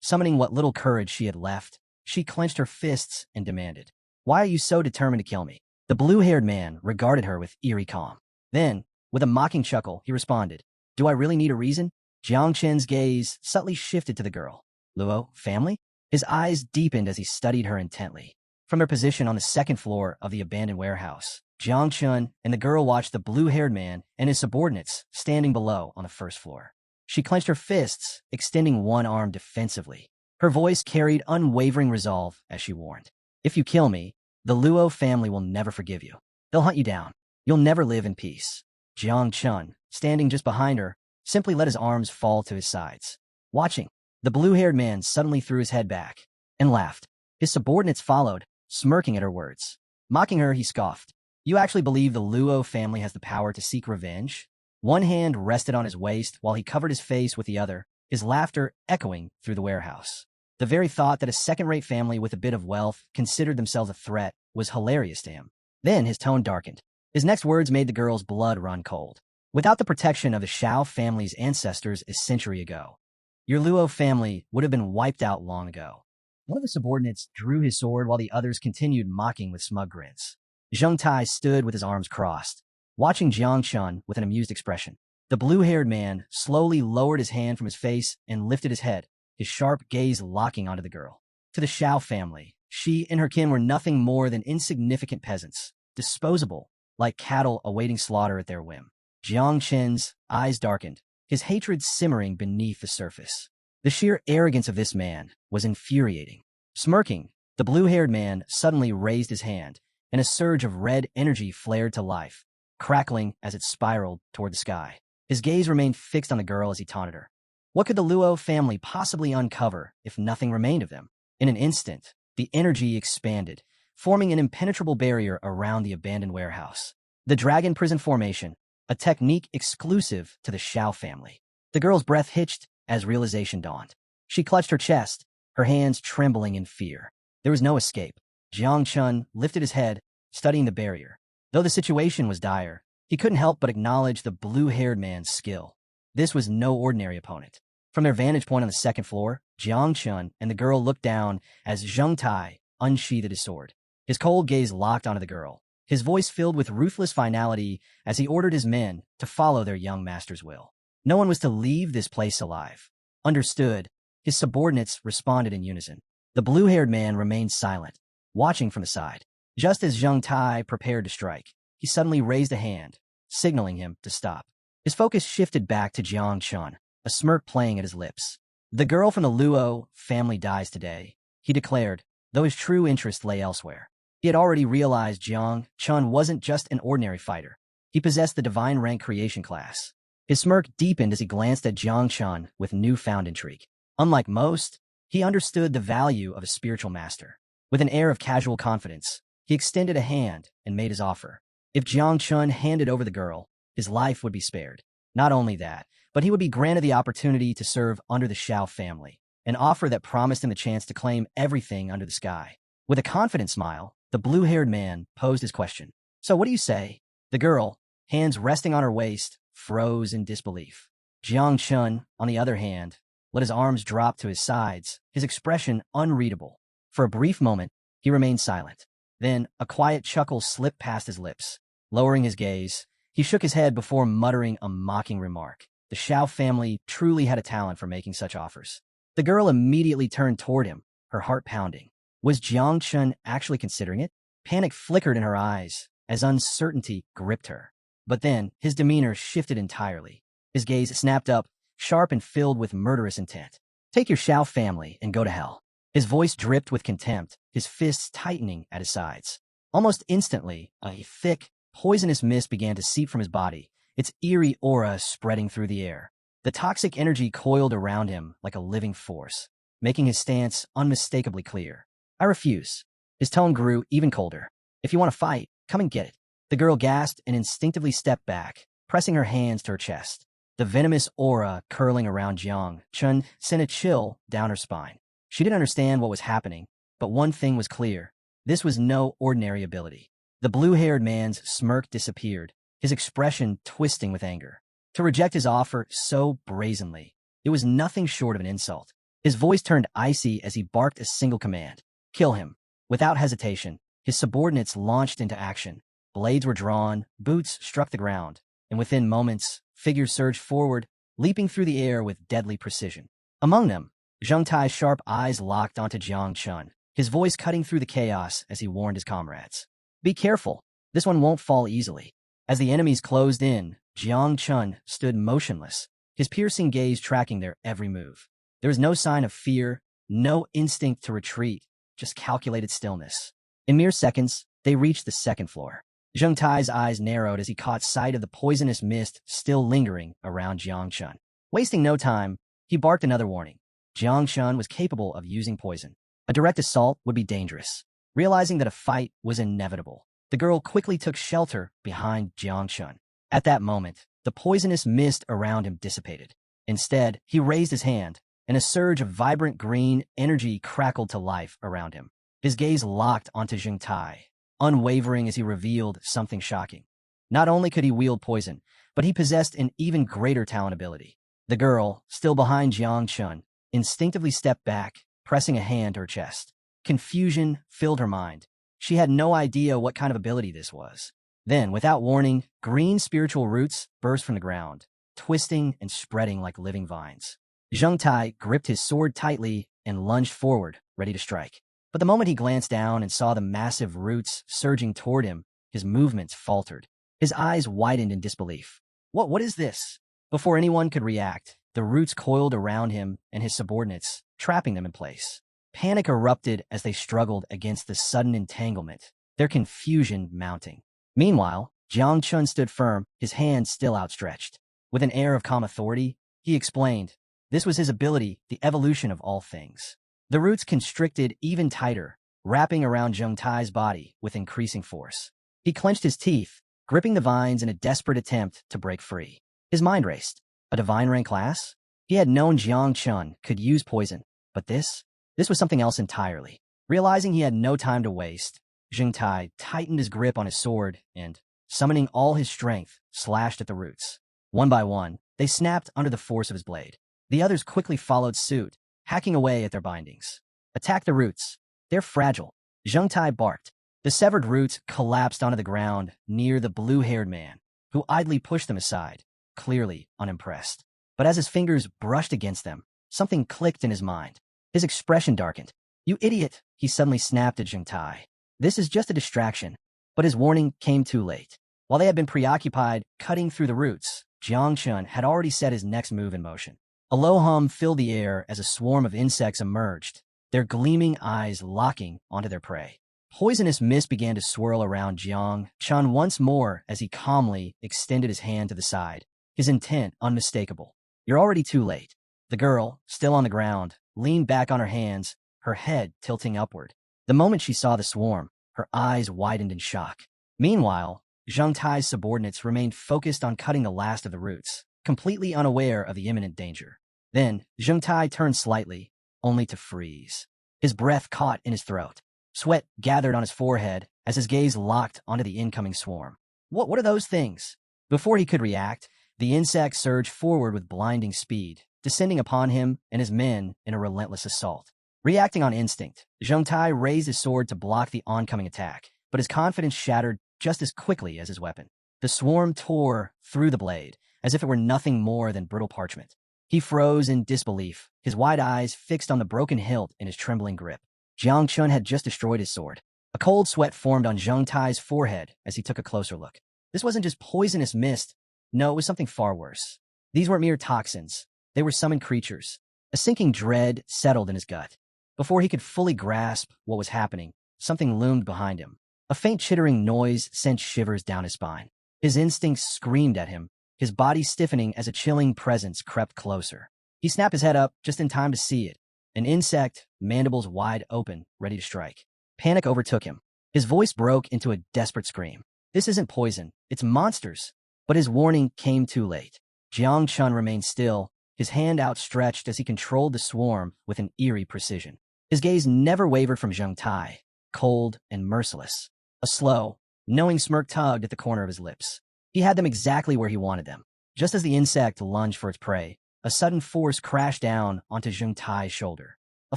S1: Summoning what little courage she had left, she clenched her fists and demanded, "Why are you so determined to kill me?" The blue-haired man regarded her with eerie calm. Then, with a mocking chuckle, he responded, "Do I really need a reason?" Jiang Chen's gaze subtly shifted to the girl. "Luo, family?" His eyes deepened as he studied her intently. From their position on the second floor of the abandoned warehouse, Jiang Chun and the girl watched the blue-haired man and his subordinates standing below on the first floor. She clenched her fists, extending one arm defensively. Her voice carried unwavering resolve as she warned, "If you kill me, the Luo family will never forgive you. They'll hunt you down. You'll never live in peace." Jiang Chun, standing just behind her, simply let his arms fall to his sides. Watching, the blue-haired man suddenly threw his head back and laughed. His subordinates followed, smirking at her words. Mocking her, he scoffed. "You actually believe the Luo family has the power to seek revenge?" One hand rested on his waist while he covered his face with the other, his laughter echoing through the warehouse. The very thought that a second-rate family with a bit of wealth considered themselves a threat was hilarious to him. Then his tone darkened. His next words made the girl's blood run cold. "Without the protection of the Shiao family's ancestors a century ago, your Luo family would have been wiped out long ago." One of the subordinates drew his sword while the others continued mocking with smug grins. Zheng Tai stood with his arms crossed, watching Jiang Chun with an amused expression. The blue-haired man slowly lowered his hand from his face and lifted his head, his sharp gaze locking onto the girl. To the Shiao family, she and her kin were nothing more than insignificant peasants, disposable, like cattle awaiting slaughter at their whim. Jiang Chen's eyes darkened, his hatred simmering beneath the surface. The sheer arrogance of this man was infuriating. Smirking, the blue-haired man suddenly raised his hand, and a surge of red energy flared to life, crackling as it spiraled toward the sky. His gaze remained fixed on the girl as he taunted her. What could the Luo family possibly uncover if nothing remained of them? In an instant, the energy expanded, forming an impenetrable barrier around the abandoned warehouse. The dragon prison formation, a technique exclusive to the Shiao family. The girl's breath hitched as realization dawned. She clutched her chest, her hands trembling in fear. There was no escape. Jiang Chun lifted his head, studying the barrier. Though the situation was dire, he couldn't help but acknowledge the blue-haired man's skill. This was no ordinary opponent. From their vantage point on the second floor, Jiang Chun and the girl looked down as Zheng Tai unsheathed his sword. His cold gaze locked onto the girl, his voice filled with ruthless finality as he ordered his men to follow their young master's will. No one was to leave this place alive. Understood, his subordinates responded in unison. The blue-haired man remained silent, watching from the side. Just as Zheng Tai prepared to strike, he suddenly raised a hand, signaling him to stop. His focus shifted back to Jiang Chun, a smirk playing at his lips. "The girl from the Luo family dies today," he declared, though his true interest lay elsewhere. He had already realized Jiang Chun wasn't just an ordinary fighter. He possessed the divine rank creation class. His smirk deepened as he glanced at Jiang Chun with newfound intrigue. Unlike most, he understood the value of a spiritual master. With an air of casual confidence, he extended a hand and made his offer. If Jiang Chun handed over the girl, his life would be spared. Not only that, but he would be granted the opportunity to serve under the Shiao family, an offer that promised him the chance to claim everything under the sky. With a confident smile, the blue-haired man posed his question. So what do you say? The girl, hands resting on her waist, froze in disbelief. Jang Chun, on the other hand, let his arms drop to his sides, his expression unreadable. For a brief moment, he remained silent. Then, a quiet chuckle slipped past his lips. Lowering his gaze, he shook his head before muttering a mocking remark. The Shiao family truly had a talent for making such offers. The girl immediately turned toward him, her heart pounding. Was Jiang Chun actually considering it? Panic flickered in her eyes as uncertainty gripped her. But then, his demeanor shifted entirely. His gaze snapped up, sharp and filled with murderous intent. Take your Shiao family and go to hell. His voice dripped with contempt, his fists tightening at his sides. Almost instantly, a thick, poisonous mist began to seep from his body, its eerie aura spreading through the air. The toxic energy coiled around him like a living force, making his stance unmistakably clear. I refuse. His tone grew even colder. If you want to fight, come and get it. The girl gasped and instinctively stepped back, pressing her hands to her chest. The venomous aura curling around Jiang Chun sent a chill down her spine. She didn't understand what was happening, but one thing was clear. This was no ordinary ability. The blue-haired man's smirk disappeared, his expression twisting with anger. To reject his offer so brazenly, it was nothing short of an insult. His voice turned icy as he barked a single command. Kill him. Without hesitation, his subordinates launched into action. Blades were drawn, boots struck the ground, and within moments, figures surged forward, leaping through the air with deadly precision. Among them, Zheng Tai's sharp eyes locked onto Jiang Chun, his voice cutting through the chaos as he warned his comrades. Be careful, this one won't fall easily. As the enemies closed in, Jiang Chun stood motionless, his piercing gaze tracking their every move. There was no sign of fear, no instinct to retreat, just calculated stillness. In mere seconds, they reached the second floor. Zheng Tai's eyes narrowed as he caught sight of the poisonous mist still lingering around Jiang Chun. Wasting no time, he barked another warning. Jiang Chun was capable of using poison. A direct assault would be dangerous. Realizing that a fight was inevitable, the girl quickly took shelter behind Jiang Chun. At that moment, the poisonous mist around him dissipated. Instead, he raised his hand, and a surge of vibrant green energy crackled to life around him. His gaze locked onto Zheng Tai, unwavering as he revealed something shocking. Not only could he wield poison, but he possessed an even greater talent ability. The girl, still behind Jiang Chun, instinctively stepped back, pressing a hand to her chest. Confusion filled her mind. She had no idea what kind of ability this was. Then, without warning, green spiritual roots burst from the ground, twisting and spreading like living vines. Zheng Tai gripped his sword tightly and lunged forward, ready to strike. But the moment he glanced down and saw the massive roots surging toward him, his movements faltered. His eyes widened in disbelief. What is this? Before anyone could react, the roots coiled around him and his subordinates, trapping them in place. Panic erupted as they struggled against the sudden entanglement, their confusion mounting. Meanwhile, Jiang Chun stood firm, his hands still outstretched. With an air of calm authority, he explained, this was his ability, the evolution of all things. The roots constricted even tighter, wrapping around Zheng Tai's body with increasing force. He clenched his teeth, gripping the vines in a desperate attempt to break free. His mind raced. A divine rank class? He had known Jiang Chun could use poison, but this was something else entirely. Realizing he had no time to waste, Zheng Tai tightened his grip on his sword and, summoning all his strength, slashed at the roots. One by one, they snapped under the force of his blade. The others quickly followed suit, hacking away at their bindings. Attack the roots. They're fragile. Zheng Tai barked. The severed roots collapsed onto the ground near the blue-haired man, who idly pushed them aside, clearly unimpressed. But as his fingers brushed against them, something clicked in his mind. His expression darkened. You idiot, he suddenly snapped at Zheng Tai. This is just a distraction. But his warning came too late. While they had been preoccupied cutting through the roots, Jiang Chun had already set his next move in motion. A low hum filled the air as a swarm of insects emerged, their gleaming eyes locking onto their prey. Poisonous mist began to swirl around Jiang Chun once more as he calmly extended his hand to the side, his intent unmistakable. You're already too late. The girl, still on the ground, leaned back on her hands, her head tilting upward. The moment she saw the swarm, her eyes widened in shock. Meanwhile, Zheng Tai's subordinates remained focused on cutting the last of the roots, completely unaware of the imminent danger. Then, Zheng Tai turned slightly, only to freeze. His breath caught in his throat. Sweat gathered on his forehead, as his gaze locked onto the incoming swarm. What are those things? Before he could react, the insect surged forward with blinding speed, descending upon him and his men in a relentless assault. Reacting on instinct, Zheng Tai raised his sword to block the oncoming attack, but his confidence shattered just as quickly as his weapon. The swarm tore through the blade, as if it were nothing more than brittle parchment. He froze in disbelief, his wide eyes fixed on the broken hilt in his trembling grip. Jang Chun had just destroyed his sword. A cold sweat formed on Zheng Tai's forehead as he took a closer look. This wasn't just poisonous mist. No, it was something far worse. These weren't mere toxins. They were summoned creatures. A sinking dread settled in his gut. Before he could fully grasp what was happening, something loomed behind him. A faint chittering noise sent shivers down his spine. His instincts screamed at him, his body stiffening as a chilling presence crept closer. He snapped his head up just in time to see it. An insect, mandibles wide open, ready to strike. Panic overtook him. His voice broke into a desperate scream. This isn't poison, it's monsters. But his warning came too late. Jiang Chun remained still, his hand outstretched as he controlled the swarm with an eerie precision. His gaze never wavered from Zheng Tai, cold and merciless. A slow, knowing smirk tugged at the corner of his lips. He had them exactly where he wanted them. Just as the insect lunged for its prey, a sudden force crashed down onto Zheng Tai's shoulder. A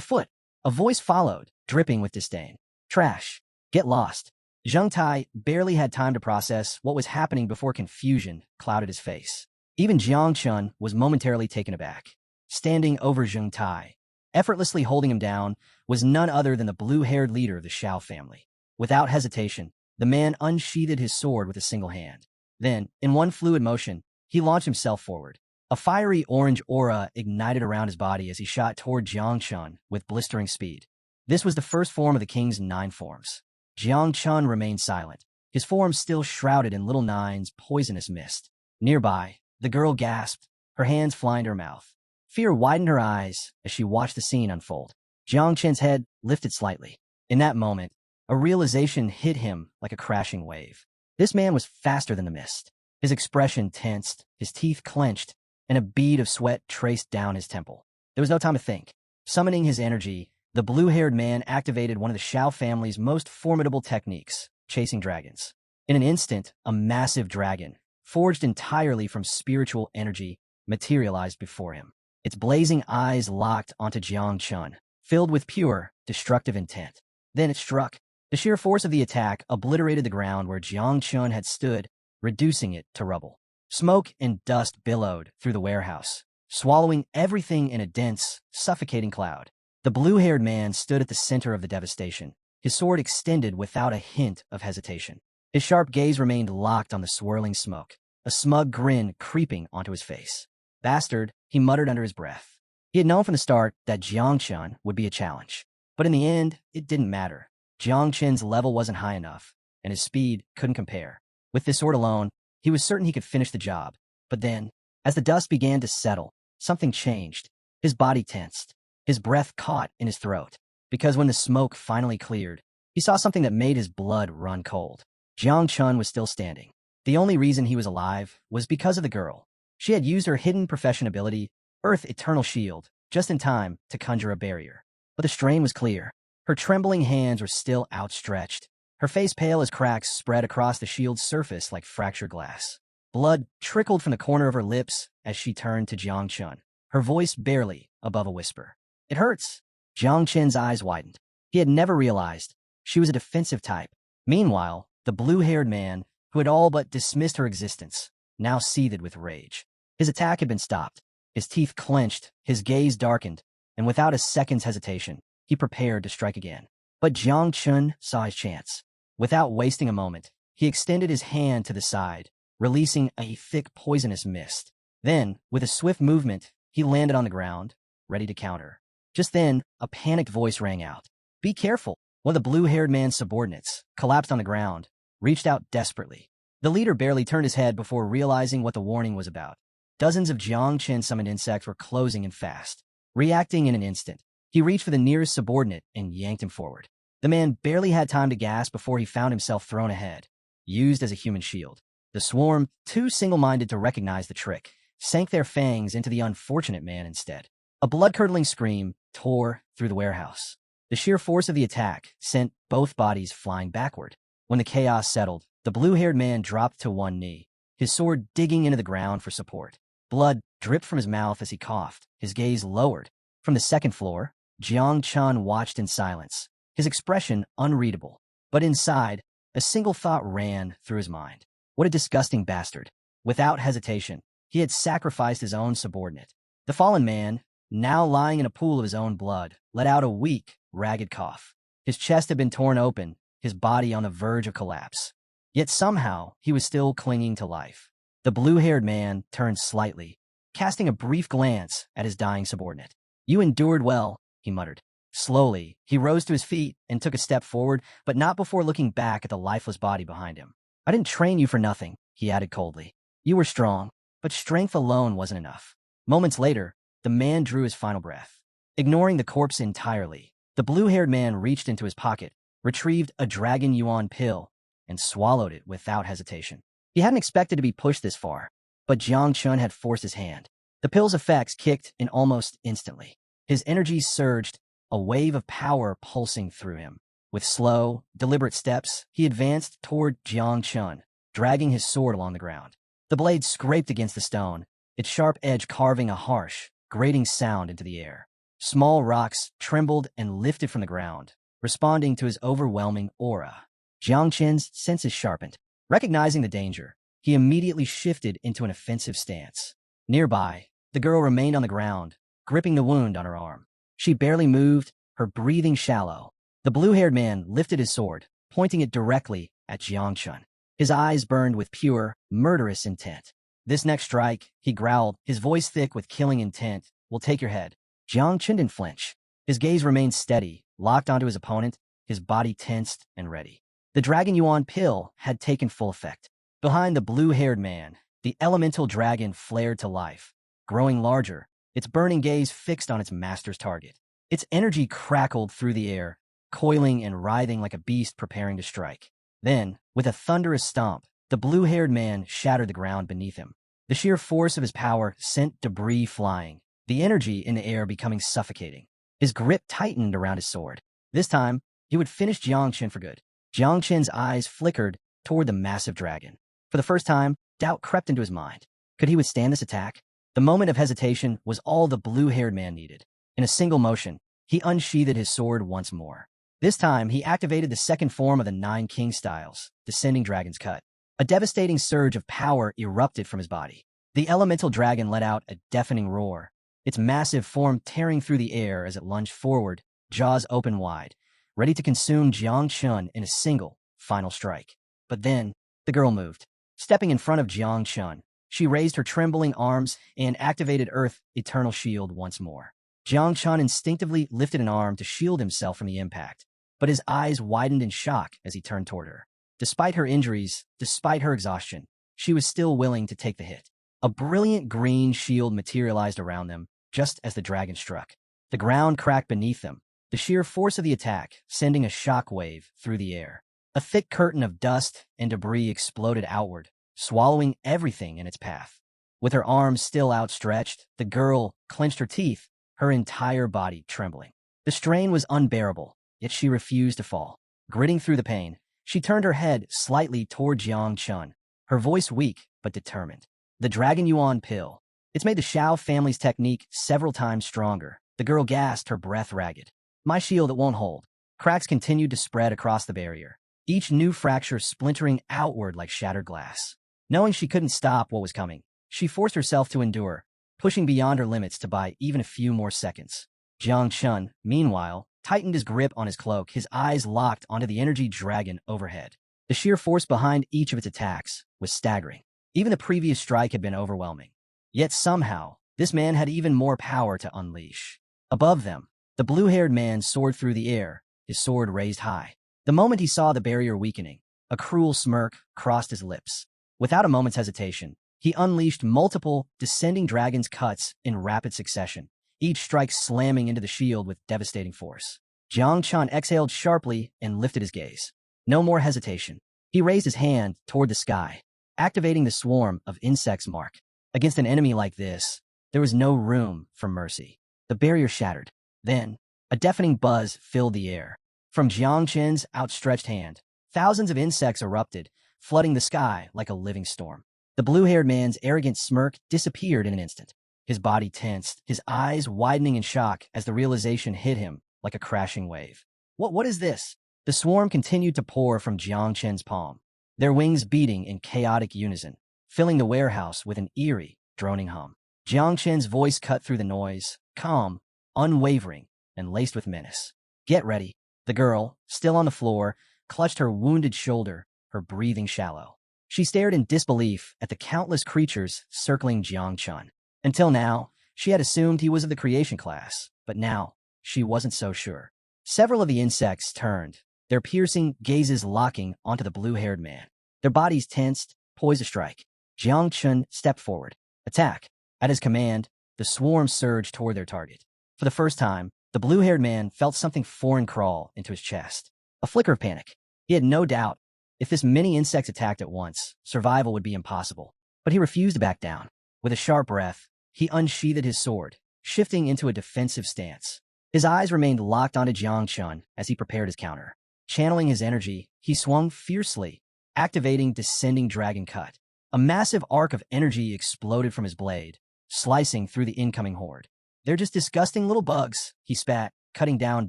S1: foot. A voice followed, dripping with disdain. Trash. Get lost. Zheng Tai barely had time to process what was happening before confusion clouded his face. Even Jiang Chun was momentarily taken aback. Standing over Zheng Tai, effortlessly holding him down, was none other than the blue-haired leader of the Shiao family. Without hesitation, the man unsheathed his sword with a single hand. Then, in one fluid motion, he launched himself forward. A fiery orange aura ignited around his body as he shot toward Jiang Chun with blistering speed. This was the first form of the king's 9 forms. Jiang Chun remained silent, his form still shrouded in Little Nine's poisonous mist. Nearby, the girl gasped, her hands flying to her mouth. Fear widened her eyes as she watched the scene unfold. Jiang Chen's head lifted slightly. In that moment, a realization hit him like a crashing wave. This man was faster than the mist. His expression tensed, his teeth clenched, and a bead of sweat traced down his temple. There was no time to think. Summoning his energy, the blue-haired man activated one of the Shiao family's most formidable techniques, chasing dragons. In an instant, a massive dragon, forged entirely from spiritual energy, materialized before him. Its blazing eyes locked onto Jiang Chun, filled with pure, destructive intent. Then it struck. The sheer force of the attack obliterated the ground where Jiang Chun had stood, reducing it to rubble. Smoke and dust billowed through the warehouse, swallowing everything in a dense, suffocating cloud. The blue-haired man stood at the center of the devastation, his sword extended without a hint of hesitation. His sharp gaze remained locked on the swirling smoke, a smug grin creeping onto his face. Bastard, he muttered under his breath. He had known from the start that Jiang Chun would be a challenge. But in the end, it didn't matter. Jiang Chen's level wasn't high enough, and his speed couldn't compare. With this sword alone, he was certain he could finish the job. But then, as the dust began to settle, something changed. His body tensed. His breath caught in his throat. Because when the smoke finally cleared, he saw something that made his blood run cold. Jiang Chun was still standing. The only reason he was alive was because of the girl. She had used her hidden profession ability, Earth Eternal Shield, just in time to conjure a barrier. But the strain was clear. Her trembling hands were still outstretched, her face pale as cracks spread across the shield's surface like fractured glass. Blood trickled from the corner of her lips as she turned to Jiang Chun, her voice barely above a whisper. It hurts. Jiang Chen's eyes widened. He had never realized she was a defensive type. Meanwhile, the blue-haired man, who had all but dismissed her existence, now seethed with rage. His attack had been stopped. His teeth clenched, his gaze darkened, and without a second's hesitation, he prepared to strike again. But Jiang Chun saw his chance. Without wasting a moment, he extended his hand to the side, releasing a thick poisonous mist. Then, with a swift movement, he landed on the ground, ready to counter. Just then, a panicked voice rang out. Be careful! One of the blue-haired man's subordinates collapsed on the ground, reached out desperately. The leader barely turned his head before realizing what the warning was about. Dozens of Jiang Chun summoned insects were closing in fast. Reacting in an instant, he reached for the nearest subordinate and yanked him forward. The man barely had time to gasp before he found himself thrown ahead, used as a human shield. The swarm, too single-minded to recognize the trick, sank their fangs into the unfortunate man instead. A blood-curdling scream tore through the warehouse. The sheer force of the attack sent both bodies flying backward. When the chaos settled, the blue-haired man dropped to one knee, his sword digging into the ground for support. Blood dripped from his mouth as he coughed, his gaze lowered. From the second floor, Jang Chun watched in silence, his expression unreadable. But inside, a single thought ran through his mind. What a disgusting bastard. Without hesitation, he had sacrificed his own subordinate. The fallen man, now lying in a pool of his own blood, let out a weak, ragged cough. His chest had been torn open, his body on the verge of collapse. Yet somehow, he was still clinging to life. The blue-haired man turned slightly, casting a brief glance at his dying subordinate. "You endured well," he muttered. Slowly, he rose to his feet and took a step forward, but not before looking back at the lifeless body behind him. "I didn't train you for nothing," he added coldly. "You were strong, but strength alone wasn't enough." Moments later, the man drew his final breath. Ignoring the corpse entirely, the blue-haired man reached into his pocket, retrieved a dragon yuan pill, and swallowed it without hesitation. He hadn't expected to be pushed this far, but Jang Chun had forced his hand. The pill's effects kicked in almost instantly. His energy surged, a wave of power pulsing through him. With slow, deliberate steps, he advanced toward Jang Chun, dragging his sword along the ground. The blade scraped against the stone, its sharp edge carving a harsh, grating sound into the air. Small rocks trembled and lifted from the ground, responding to his overwhelming aura. Jiang Chen's senses sharpened. Recognizing the danger, he immediately shifted into an offensive stance. Nearby, the girl remained on the ground, gripping the wound on her arm. She barely moved, her breathing shallow. The blue-haired man lifted his sword, pointing it directly at Jiang Chun. His eyes burned with pure, murderous intent. "This next strike," he growled, his voice thick with killing intent, "will take your head." Jiang Chun didn't flinch. His gaze remained steady, locked onto his opponent, his body tensed and ready. The Dragon Yuan pill had taken full effect. Behind the blue-haired man, the elemental dragon flared to life, growing larger, its burning gaze fixed on its master's target. Its energy crackled through the air, coiling and writhing like a beast preparing to strike. Then, with a thunderous stomp, the blue-haired man shattered the ground beneath him. The sheer force of his power sent debris flying, the energy in the air becoming suffocating. His grip tightened around his sword. This time, he would finish Jiang Chun for good. Jiang Chen's eyes flickered toward the massive dragon. For the first time, doubt crept into his mind. Could he withstand this attack? The moment of hesitation was all the blue-haired man needed. In a single motion, he unsheathed his sword once more. This time, he activated the second form of the Nine King Styles, Descending Dragon's Cut. A devastating surge of power erupted from his body. The elemental dragon let out a deafening roar, its massive form tearing through the air as it lunged forward, jaws open wide, ready to consume Jiang Chun in a single, final strike. But then, the girl moved. Stepping in front of Jiang Chun, she raised her trembling arms and activated Earth Eternal Shield once more. Jiang Chun instinctively lifted an arm to shield himself from the impact, but his eyes widened in shock as he turned toward her. Despite her injuries, despite her exhaustion, she was still willing to take the hit. A brilliant green shield materialized around them just as the dragon struck. The ground cracked beneath them, the sheer force of the attack sending a shock wave through the air. A thick curtain of dust and debris exploded outward, swallowing everything in its path. With her arms still outstretched, the girl clenched her teeth, her entire body trembling. The strain was unbearable, yet she refused to fall. Gritting through the pain, she turned her head slightly toward Jiang Chun, her voice weak but determined. "The Dragon Yuan pill. It's made the Shiao family's technique several times stronger." The girl gasped, her breath ragged. "My shield, it won't hold." Cracks continued to spread across the barrier, each new fracture splintering outward like shattered glass. Knowing she couldn't stop what was coming, she forced herself to endure, pushing beyond her limits to buy even a few more seconds. Jiang Chun, meanwhile, tightened his grip on his cloak, his eyes locked onto the energy dragon overhead. The sheer force behind each of its attacks was staggering. Even the previous strike had been overwhelming. Yet somehow, this man had even more power to unleash. Above them, the blue-haired man soared through the air, his sword raised high. The moment he saw the barrier weakening, a cruel smirk crossed his lips. Without a moment's hesitation, he unleashed multiple descending dragon's cuts in rapid succession, each strike slamming into the shield with devastating force. Jiang Chun exhaled sharply and lifted his gaze. No more hesitation. He raised his hand toward the sky, activating the swarm of insects mark. Against an enemy like this, there was no room for mercy. The barrier shattered. Then, a deafening buzz filled the air. From Jiang Chen's outstretched hand, Thousands of insects erupted, flooding the sky like a living storm. The blue-haired man's arrogant smirk disappeared in an instant. His body tensed, his eyes widening in shock as the realization hit him like a crashing wave. What is this? The swarm continued to pour from Jang Chun's palm, their wings beating in chaotic unison, filling the warehouse with an eerie, droning hum. Jang Chun's voice cut through the noise, calm, unwavering, and laced with menace. Get ready. The girl, still on the floor, clutched her wounded shoulder, her breathing shallow. She stared in disbelief at the countless creatures circling Jang Chun. Until now, she had assumed he was of the creation class, but now, she wasn't so sure. Several of the insects turned, their piercing gazes locking onto the blue-haired man. Their bodies tensed, poised to strike. Jang Chun stepped forward. Attack. At his command, the swarm surged toward their target. For the first time, the blue-haired man felt something foreign crawl into his chest. A flicker of panic. He had no doubt, if this many insects attacked at once, survival would be impossible. But he refused to back down. With a sharp breath, he unsheathed his sword, shifting into a defensive stance. His eyes remained locked onto Jang Chun as he prepared his counter. Channeling his energy, he swung fiercely, activating Descending Dragon Cut. A massive arc of energy exploded from his blade, slicing through the incoming horde. They're just disgusting little bugs, he spat, cutting down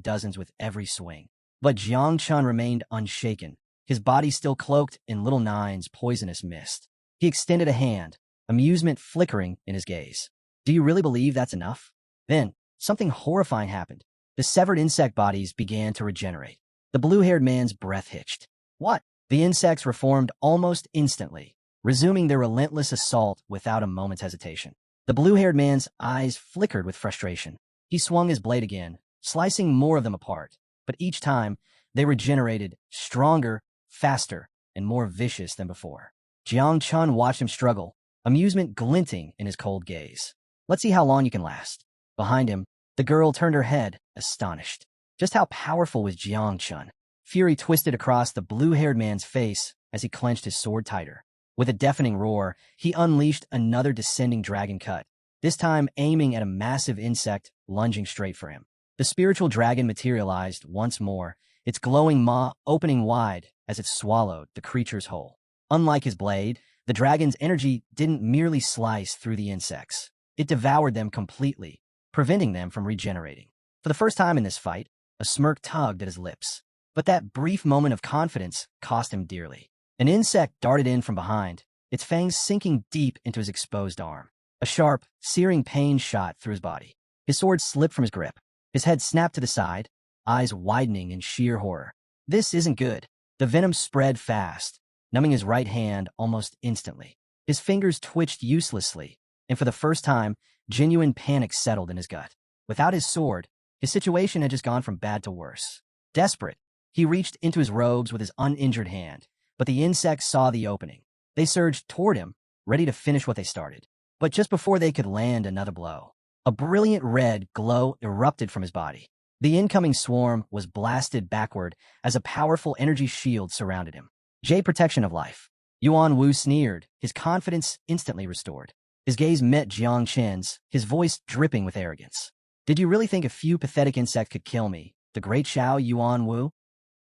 S1: dozens with every swing. But Jang Chun remained unshaken, his body still cloaked in Little Nine's poisonous mist. He extended a hand, amusement flickering in his gaze. Do you really believe that's enough? Then, something horrifying happened. The severed insect bodies began to regenerate. The blue-haired man's breath hitched. What? The insects reformed almost instantly, resuming their relentless assault without a moment's hesitation. The blue-haired man's eyes flickered with frustration. He swung his blade again, slicing more of them apart, but each time, they regenerated, stronger, faster, and more vicious than before. Jang Chun watched him struggle, amusement glinting in his cold gaze. Let's see how long you can last. Behind him, the girl turned her head, astonished. Just how powerful was Jang Chun? Fury twisted across the blue-haired man's face as he clenched his sword tighter. With a deafening roar, he unleashed another Descending Dragon Cut, this time aiming at a massive insect lunging straight for him. The spiritual dragon materialized once more, its glowing maw opening wide as it swallowed the creature's whole. Unlike his blade, the dragon's energy didn't merely slice through the insects. It devoured them completely, preventing them from regenerating. For the first time in this fight, a smirk tugged at his lips. But that brief moment of confidence cost him dearly. An insect darted in from behind, its fangs sinking deep into his exposed arm. A sharp, searing pain shot through his body. His sword slipped from his grip. His head snapped to the side, eyes widening in sheer horror. This isn't good. The venom spread fast, numbing his right hand almost instantly. His fingers twitched uselessly, and for the first time, genuine panic settled in his gut. Without his sword, his situation had just gone from bad to worse. Desperate, he reached into his robes with his uninjured hand, but the insects saw the opening. They surged toward him, ready to finish what they started. But just before they could land another blow, a brilliant red glow erupted from his body. The incoming swarm was blasted backward as a powerful energy shield surrounded him. Jade protection of life. Yuan Wu sneered, his confidence instantly restored. His gaze met Jiang Chen's, his voice dripping with arrogance. Did you really think a few pathetic insects could kill me, the great Shiao Yuan Wu?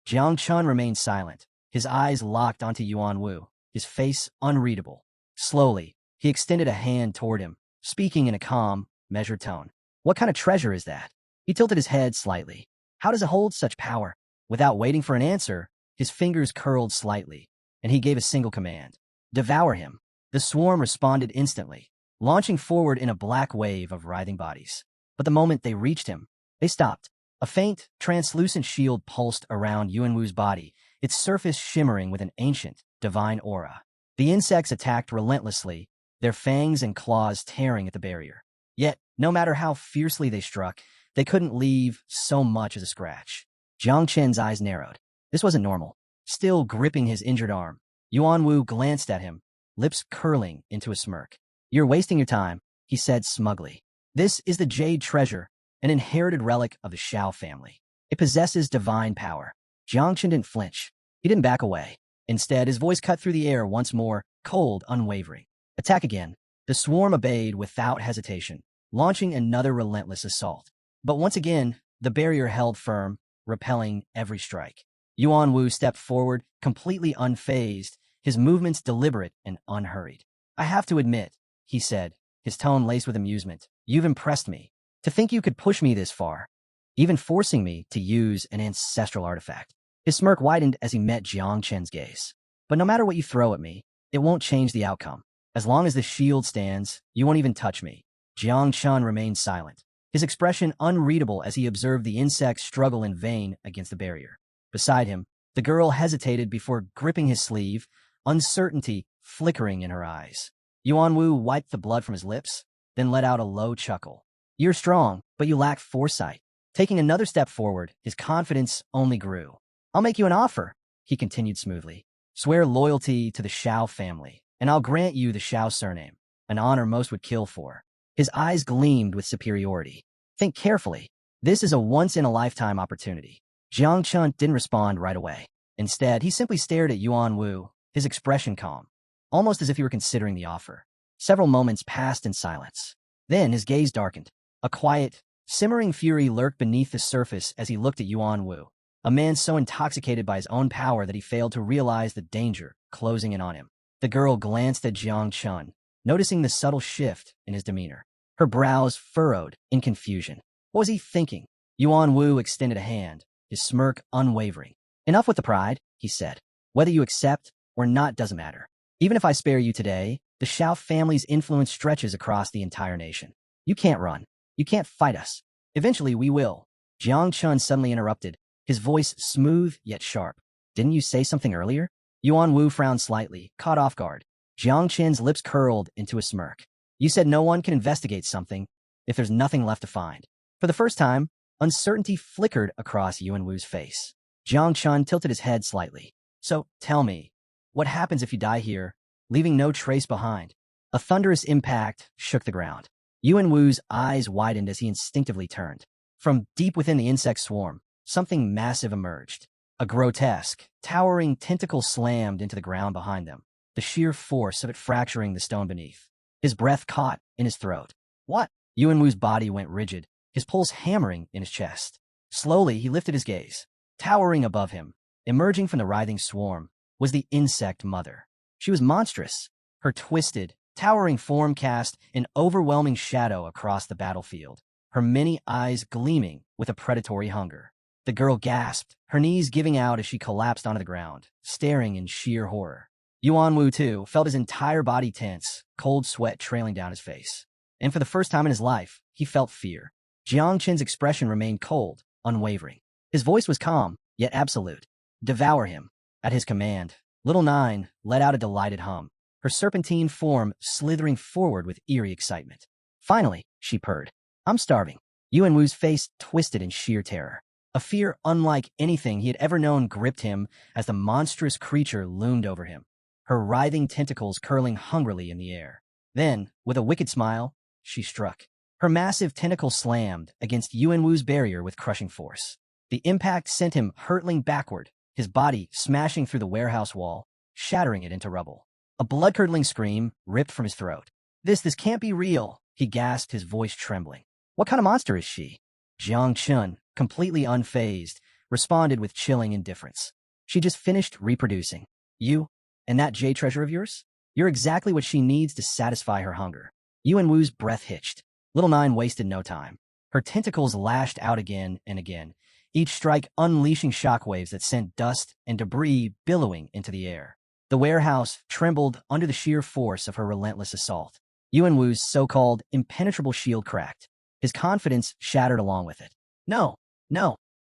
S1: Jiang Chun remained silent, his eyes locked onto Yuan Wu, his face unreadable. Slowly, he extended a hand toward him, speaking in a calm, measured tone. What kind of treasure is that? He tilted his head slightly. How does it hold such power? Without waiting for an answer, his fingers curled slightly, and he gave a single command. Devour him. The swarm responded instantly, launching forward in a black wave of writhing bodies. But the moment they reached him, they stopped. A faint, translucent shield pulsed around Yuan Wu's body, its surface shimmering with an ancient, divine aura. The insects attacked relentlessly, their fangs and claws tearing at the barrier. Yet, no matter how fiercely they struck, they couldn't leave so much as a scratch. Jiang Chen's eyes narrowed. This wasn't normal. Still gripping his injured arm, Yuan Wu glanced at him, lips curling into a smirk. You're wasting your time, he said smugly. This is the Jade Treasure, an inherited relic of the Shiao family. It possesses divine power. Jiang Chen didn't flinch. He didn't back away. Instead, his voice cut through the air once more, cold, unwavering. Attack again. The swarm obeyed without hesitation, launching another relentless assault. But once again, the barrier held firm, repelling every strike. Yuan Wu stepped forward, completely unfazed, his movements deliberate and unhurried. I have to admit, he said, his tone laced with amusement, you've impressed me. To think you could push me this far, even forcing me to use an ancestral artifact. His smirk widened as he met Jiang Chen's gaze. But no matter what you throw at me, it won't change the outcome. As long as the shield stands, you won't even touch me. Jiang Chun remained silent, his expression unreadable as he observed the insect struggle in vain against the barrier. Beside him, the girl hesitated before gripping his sleeve, uncertainty flickering in her eyes. Yuan Wu wiped the blood from his lips, then let out a low chuckle. You're strong, but you lack foresight. Taking another step forward, his confidence only grew. I'll make you an offer, he continued smoothly. Swear loyalty to the Shiao family, and I'll grant you the Shiao surname, an honor most would kill for. His eyes gleamed with superiority. Think carefully. This is a once-in-a-lifetime opportunity. Jiang Chun didn't respond right away. Instead, he simply stared at Yuan Wu, his expression calm, almost as if he were considering the offer. Several moments passed in silence. Then his gaze darkened. A quiet, simmering fury lurked beneath the surface as he looked at Yuan Wu, a man so intoxicated by his own power that he failed to realize the danger closing in on him. The girl glanced at Jiang Chun, noticing the subtle shift in his demeanor. Her brows furrowed in confusion. What was he thinking? Yuan Wu extended a hand, his smirk unwavering. Enough with the pride, he said. Whether you accept or not doesn't matter. Even if I spare you today, the Shiao family's influence stretches across the entire nation. You can't run. You can't fight us. Eventually we will. Jiang Chun suddenly interrupted, his voice smooth yet sharp. Didn't you say something earlier? Yuan Wu frowned slightly, caught off guard. Jiang Chen's lips curled into a smirk. You said no one can investigate something if there's nothing left to find. For the first time, uncertainty flickered across Yuan Wu's face. Jiang Chun tilted his head slightly. So, tell me, what happens if you die here, leaving no trace behind? A thunderous impact shook the ground. Yuan Wu's eyes widened as he instinctively turned. From deep within the insect swarm, something massive emerged. A grotesque, towering tentacle slammed into the ground behind them, the sheer force of it fracturing the stone beneath. His breath caught in his throat. What? Yuan Wu's body went rigid, his pulse hammering in his chest. Slowly, he lifted his gaze. Towering above him, emerging from the writhing swarm, was the insect mother. She was monstrous. Her twisted, towering form cast an overwhelming shadow across the battlefield, her many eyes gleaming with a predatory hunger. The girl gasped, her knees giving out as she collapsed onto the ground, staring in sheer horror. Yuan Wu, too, felt his entire body tense, cold sweat trailing down his face. And for the first time in his life, he felt fear. Jiang Chen's expression remained cold, unwavering. His voice was calm, yet absolute. Devour him. At his command, Little Nine let out a delighted hum, her serpentine form slithering forward with eerie excitement. Finally, she purred. I'm starving. Yuan Wu's face twisted in sheer terror. A fear unlike anything he had ever known gripped him as the monstrous creature loomed over him, her writhing tentacles curling hungrily in the air. Then, with a wicked smile, she struck. Her massive tentacle slammed against Yuan Wu's barrier with crushing force. The impact sent him hurtling backward, his body smashing through the warehouse wall, shattering it into rubble. A blood-curdling scream ripped from his throat. This can't be real, he gasped, his voice trembling. What kind of monster is she? Jiang Chun, completely unfazed, responded with chilling indifference. She just finished reproducing. You, and that jade treasure of yours? You're exactly what she needs to satisfy her hunger. Yuan Wu's breath hitched. Little Nine wasted no time. Her tentacles lashed out again and again, each strike unleashing shockwaves that sent dust and debris billowing into the air. The warehouse trembled under the sheer force of her relentless assault. Yuan Wu's so-called impenetrable shield cracked. His confidence shattered along with it. No,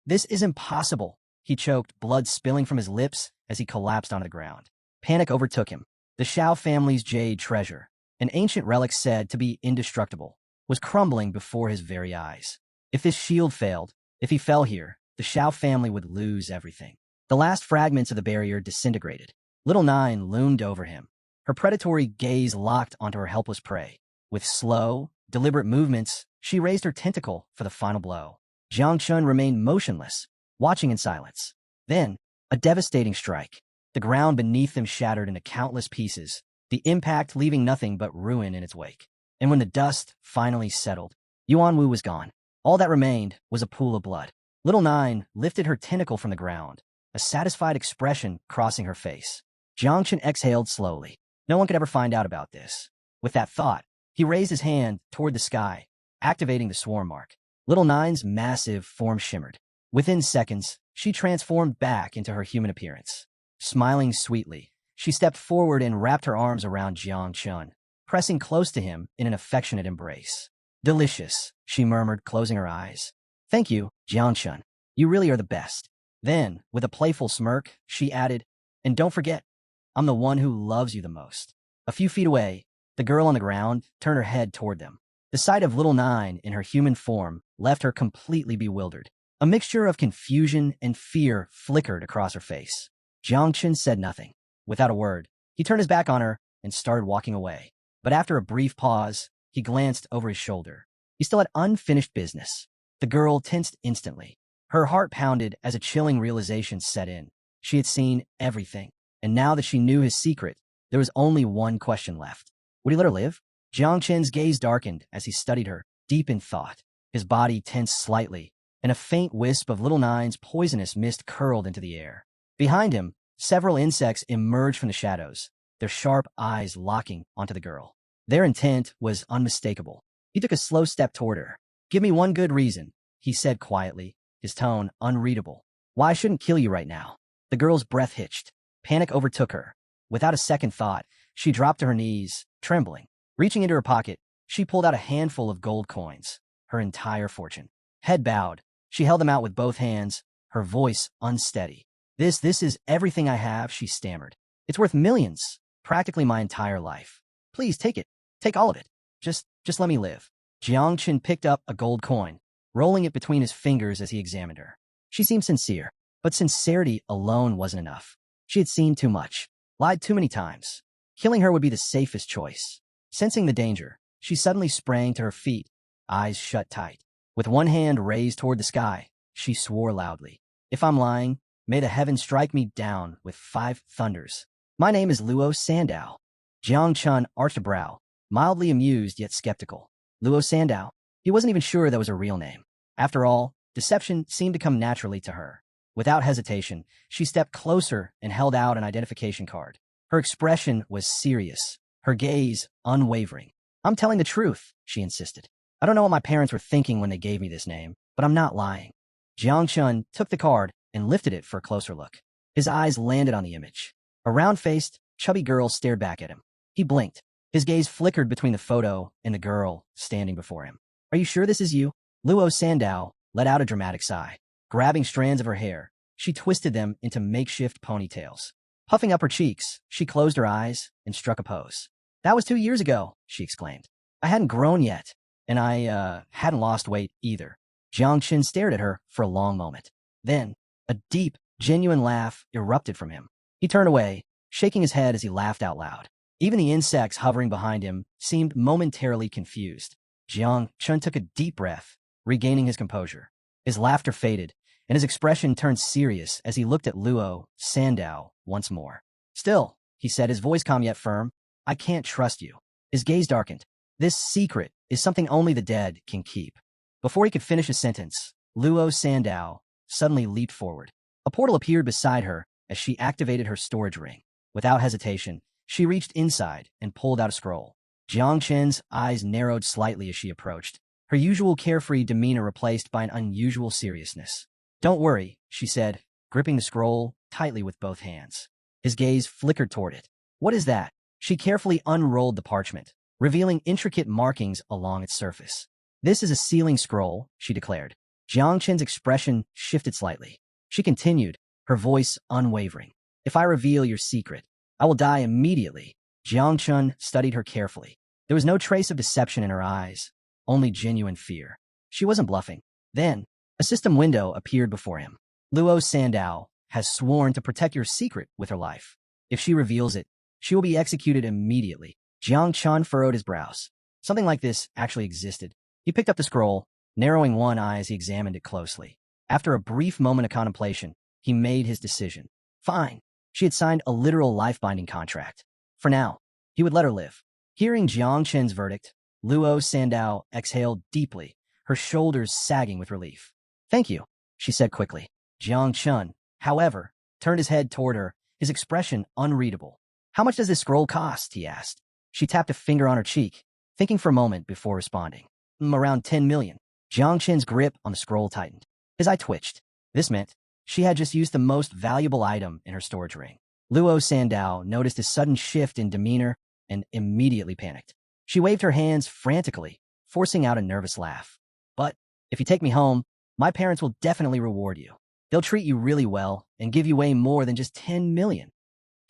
S1: this is impossible, he choked, blood spilling from his lips as he collapsed onto the ground. Panic overtook him. The Shiao family's jade treasure, an ancient relic said to be indestructible, was crumbling before his very eyes. If this shield failed, if he fell here, the Shiao family would lose everything. The last fragments of the barrier disintegrated. Little Nine loomed over him, her predatory gaze locked onto her helpless prey. With slow, deliberate movements, she raised her tentacle for the final blow. Jiang Chun remained motionless, watching in silence. Then, a devastating strike. The ground beneath them shattered into countless pieces, the impact leaving nothing but ruin in its wake. And when the dust finally settled, Yuan Wu was gone. All that remained was a pool of blood. Little Nine lifted her tentacle from the ground, a satisfied expression crossing her face. Jang Chun exhaled slowly. No one could ever find out about this. With that thought, he raised his hand toward the sky, activating the swarm mark. Little Nine's massive form shimmered. Within seconds, she transformed back into her human appearance. Smiling sweetly, she stepped forward and wrapped her arms around Jang Chun, pressing close to him in an affectionate embrace. Delicious, she murmured, closing her eyes. Thank you, Jang Chun. You really are the best. Then, with a playful smirk, she added, and don't forget, I'm the one who loves you the most. A few feet away, the girl on the ground turned her head toward them. The sight of Little Nine in her human form left her completely bewildered. A mixture of confusion and fear flickered across her face. Jang Chun said nothing. Without a word, he turned his back on her and started walking away. But after a brief pause, he glanced over his shoulder. He still had unfinished business. The girl tensed instantly. Her heart pounded as a chilling realization set in. She had seen everything, and now that she knew his secret, there was only one question left. Would he let her live? Jang Chun's gaze darkened as he studied her, deep in thought. His body tensed slightly, and a faint wisp of Little Nine's poisonous mist curled into the air. Behind him, several insects emerged from the shadows, their sharp eyes locking onto the girl. Their intent was unmistakable. He took a slow step toward her. Give me one good reason, he said quietly, his tone unreadable. Why I shouldn't kill you right now? The girl's breath hitched. Panic overtook her. Without a second thought, she dropped to her knees, trembling. Reaching into her pocket, she pulled out a handful of gold coins, her entire fortune. Head bowed, she held them out with both hands, her voice unsteady. This is everything I have, she stammered. It's worth millions, practically my entire life. Please take it. Take all of it. Just let me live. Jang Chun picked up a gold coin, rolling it between his fingers as he examined her. She seemed sincere, but sincerity alone wasn't enough. She had seen too much, lied too many times. Killing her would be the safest choice. Sensing the danger, she suddenly sprang to her feet, eyes shut tight. With one hand raised toward the sky, she swore loudly. If I'm lying, may the heavens strike me down with 5 thunders. My name is Luo Sandow. Jang Chun arched a brow, mildly amused yet skeptical. Luo Sandow? He wasn't even sure that was a real name. After all, deception seemed to come naturally to her. Without hesitation, she stepped closer and held out an identification card. Her expression was serious, her gaze unwavering. I'm telling the truth, she insisted. I don't know what my parents were thinking when they gave me this name, but I'm not lying. Jang Chun took the card and lifted it for a closer look. His eyes landed on the image. A round-faced, chubby girl stared back at him. He blinked. His gaze flickered between the photo and the girl standing before him. Are you sure this is you? Luo Sandow let out a dramatic sigh. Grabbing strands of her hair, she twisted them into makeshift ponytails. Puffing up her cheeks, she closed her eyes and struck a pose. That was 2 years ago, she exclaimed. I hadn't grown yet, and I hadn't lost weight either. Jang Chun stared at her for a long moment. Then, a deep, genuine laugh erupted from him. He turned away, shaking his head as he laughed out loud. Even the insects hovering behind him seemed momentarily confused. Jang Chun took a deep breath, regaining his composure. His laughter faded, and his expression turned serious as he looked at Luo Sandow once more. Still, he said, his voice calm yet firm, I can't trust you. His gaze darkened. This secret is something only the dead can keep. Before he could finish his sentence, Luo Sandow suddenly leaped forward. A portal appeared beside her as she activated her storage ring. Without hesitation, she reached inside and pulled out a scroll. Jang Chun's eyes narrowed slightly as she approached, her usual carefree demeanor replaced by an unusual seriousness. Don't worry, she said, gripping the scroll tightly with both hands. His gaze flickered toward it. What is that? She carefully unrolled the parchment, revealing intricate markings along its surface. This is a sealing scroll, she declared. Jang Chun's expression shifted slightly. She continued, her voice unwavering. If I reveal your secret, I will die immediately. Jang Chun studied her carefully. There was no trace of deception in her eyes, only genuine fear. She wasn't bluffing. Then, a system window appeared before him. Luo Sandow has sworn to protect your secret with her life. If she reveals it, she will be executed immediately. Jang Chun furrowed his brows. Something like this actually existed. He picked up the scroll, narrowing one eye as he examined it closely. After a brief moment of contemplation, he made his decision. Fine. She had signed a literal life-binding contract. For now, he would let her live. Hearing Jang Chun's verdict, Luo Sandow exhaled deeply, her shoulders sagging with relief. Thank you, she said quickly. Jang Chun, however, turned his head toward her, his expression unreadable. "How much does this scroll cost?" he asked. She tapped a finger on her cheek, thinking for a moment before responding. Around 10 million. Jang Chun's grip on the scroll tightened. His eye twitched. This meant she had just used the most valuable item in her storage ring. Luo Sandao noticed a sudden shift in demeanor and immediately panicked. She waved her hands frantically, forcing out a nervous laugh. "But if you take me home, my parents will definitely reward you. They'll treat you really well and give you way more than just 10 million.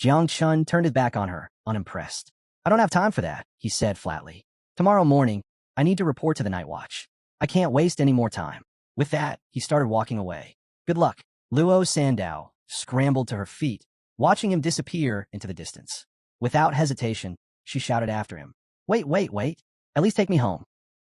S1: Jiang Chun turned his back on her, unimpressed. "I don't have time for that," he said flatly. "Tomorrow morning, I need to report to the night watch. I can't waste any more time." With that, he started walking away. "Good luck." Luo Sandao scrambled to her feet, watching him disappear into the distance. Without hesitation, she shouted after him. Wait. At least take me home."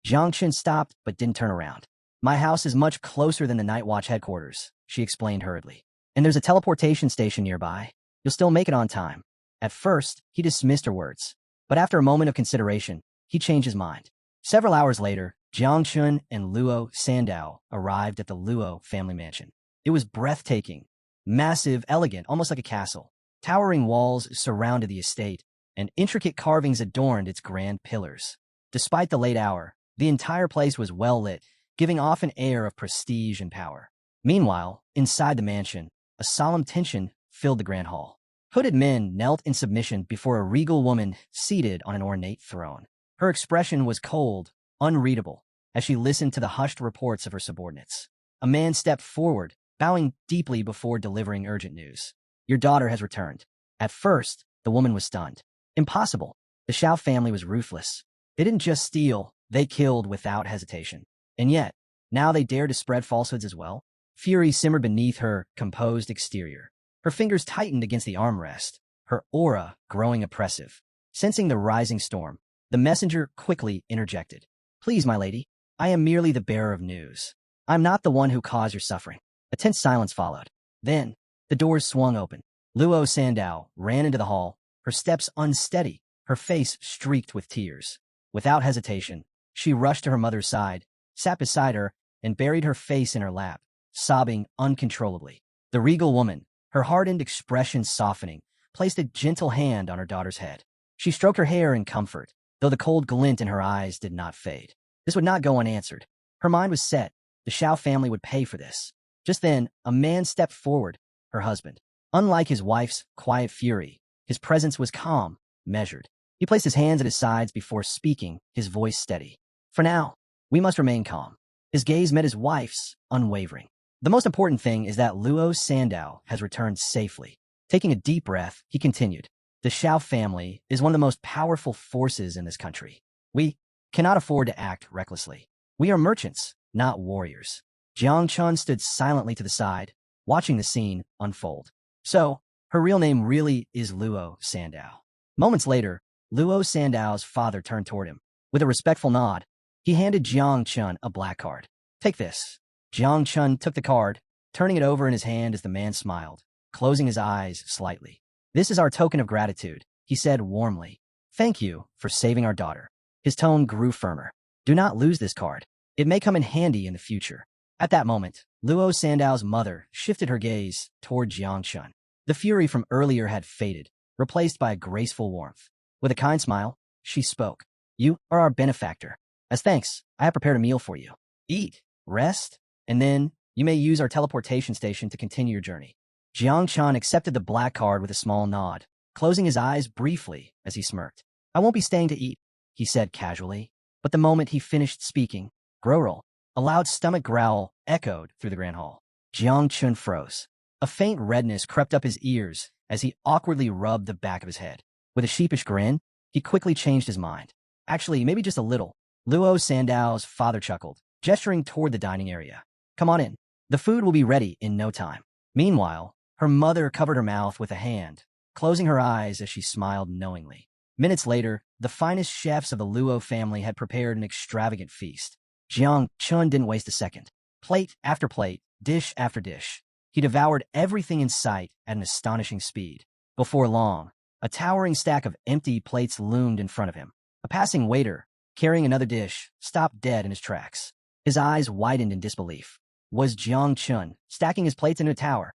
S1: Jiang Chun stopped but didn't turn around. "My house is much closer than the Night Watch headquarters," she explained hurriedly. "And there's a teleportation station nearby. You'll still make it on time." At first, he dismissed her words, but after a moment of consideration, he changed his mind. Several hours later, Jiang Chun and Luo Sandao arrived at the Luo family mansion. It was breathtaking, massive, elegant, almost like a castle. Towering walls surrounded the estate, and intricate carvings adorned its grand pillars. Despite the late hour, the entire place was well lit, giving off an air of prestige and power. Meanwhile, inside the mansion, a solemn tension filled the grand hall. Hooded men knelt in submission before a regal woman seated on an ornate throne. Her expression was cold, unreadable, as she listened to the hushed reports of her subordinates. A man stepped forward, bowing deeply before delivering urgent news. "Your daughter has returned." At first, the woman was stunned. Impossible. The Shiao family was ruthless. They didn't just steal, they killed without hesitation. And yet, now they dared to spread falsehoods as well? Fury simmered beneath her composed exterior. Her fingers tightened against the armrest, her aura growing oppressive. Sensing the rising storm, the messenger quickly interjected. "Please, my lady, I am merely the bearer of news. I'm not the one who caused your suffering." A tense silence followed. Then, the doors swung open. Luo Sandao ran into the hall, her steps unsteady, her face streaked with tears. Without hesitation, she rushed to her mother's side, sat beside her, and buried her face in her lap, sobbing uncontrollably. The regal woman, her hardened expression softening, placed a gentle hand on her daughter's head. She stroked her hair in comfort, though the cold glint in her eyes did not fade. This would not go unanswered. Her mind was set. The Shiao family would pay for this. Just then, a man stepped forward, her husband. Unlike his wife's quiet fury, his presence was calm, measured. He placed his hands at his sides before speaking, his voice steady. "For now, we must remain calm." His gaze met his wife's, unwavering. "The most important thing is that Luo Sandao has returned safely." Taking a deep breath, he continued. "The Shiao family is one of the most powerful forces in this country. We cannot afford to act recklessly. We are merchants, not warriors." Jiang Chun stood silently to the side, watching the scene unfold. So, her real name really is Luo Sandao. Moments later, Luo Sandao's father turned toward him. With a respectful nod, he handed Jiang Chun a black card. "Take this." Jiang Chun took the card, turning it over in his hand as the man smiled, closing his eyes slightly. "This is our token of gratitude," he said warmly. "Thank you for saving our daughter." His tone grew firmer. "Do not lose this card. It may come in handy in the future." At that moment, Luo Sandao's mother shifted her gaze toward Jiang Chun. The fury from earlier had faded, replaced by a graceful warmth. With a kind smile, she spoke. "You are our benefactor. As thanks, I have prepared a meal for you. Eat, rest, and then you may use our teleportation station to continue your journey." Jiang Chun accepted the black card with a small nod, closing his eyes briefly as he smirked. "I won't be staying to eat," he said casually. But the moment he finished speaking, Growrel, a loud stomach growl echoed through the grand hall. Jiang Chun froze. A faint redness crept up his ears as he awkwardly rubbed the back of his head. With a sheepish grin, he quickly changed his mind. "Actually, maybe just a little." Luo Sandao's father chuckled, gesturing toward the dining area. "Come on in. The food will be ready in no time." Meanwhile, her mother covered her mouth with a hand, closing her eyes as she smiled knowingly. Minutes later, the finest chefs of the Luo family had prepared an extravagant feast. Jiang Chun didn't waste a second. Plate after plate, dish after dish. He devoured everything in sight at an astonishing speed. Before long, a towering stack of empty plates loomed in front of him. A passing waiter, carrying another dish, stopped dead in his tracks. His eyes widened in disbelief. Was Jiang Chun stacking his plates into a tower?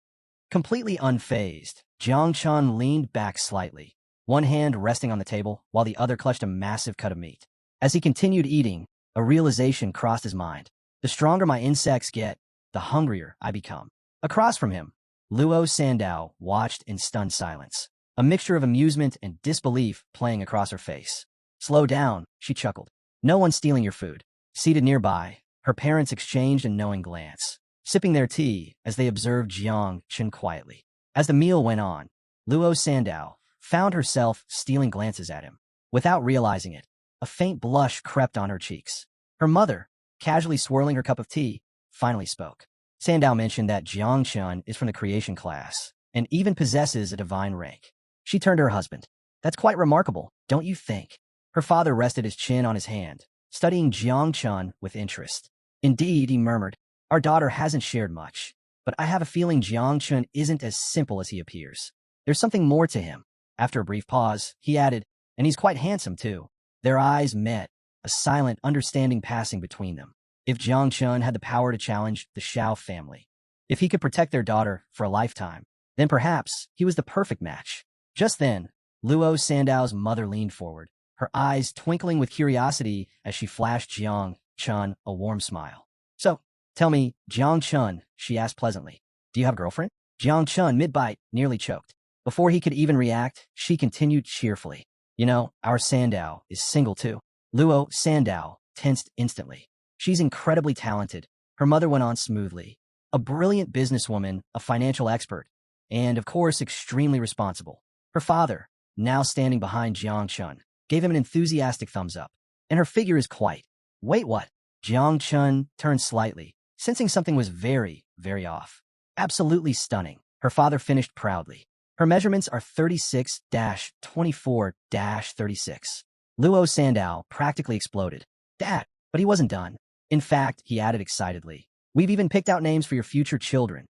S1: Completely unfazed, Jang Chun leaned back slightly, one hand resting on the table while the other clutched a massive cut of meat. As he continued eating, a realization crossed his mind. The stronger my insects get, the hungrier I become. Across from him, Luo Sandow watched in stunned silence, a mixture of amusement and disbelief playing across her face. Slow down, she chuckled. No one's stealing your food. Seated nearby, her parents exchanged a knowing glance, sipping their tea as they observed Jang Chun quietly. As the meal went on, Luo Sandow found herself stealing glances at him. Without realizing it, a faint blush crept on her cheeks. Her mother, casually swirling her cup of tea, finally spoke. Sandow mentioned that Jang Chun is from the creation class and even possesses a divine rank. She turned to her husband. That's quite remarkable, don't you think? Her father rested his chin on his hand, studying Jang Chun with interest. Indeed, he murmured, our daughter hasn't shared much, but I have a feeling Jang Chun isn't as simple as he appears. There's something more to him. After a brief pause, he added, and he's quite handsome too. Their eyes met, a silent understanding passing between them. If Jang Chun had the power to challenge the Shiao family, if he could protect their daughter for a lifetime, then perhaps he was the perfect match. Just then, Luo Sandow's mother leaned forward, her eyes twinkling with curiosity as she flashed Jang Chun a warm smile. So, tell me, Jang Chun, she asked pleasantly, do you have a girlfriend? Jang Chun, mid-bite, nearly choked. Before he could even react, she continued cheerfully. You know, our Sandow is single too. Luo Sandow tensed instantly. She's incredibly talented, her mother went on smoothly. A brilliant businesswoman, a financial expert, and of course extremely responsible. Her father, now standing behind Jang Chun, gave him an enthusiastic thumbs up. And her figure is quite. Wait, what? Jang Chun turned slightly, sensing something was very, very off. Absolutely stunning, her father finished proudly. Her measurements are 36-24-36. Luo Sandow practically exploded. Dad, but he wasn't done. In fact, he added excitedly, we've even picked out names for your future children.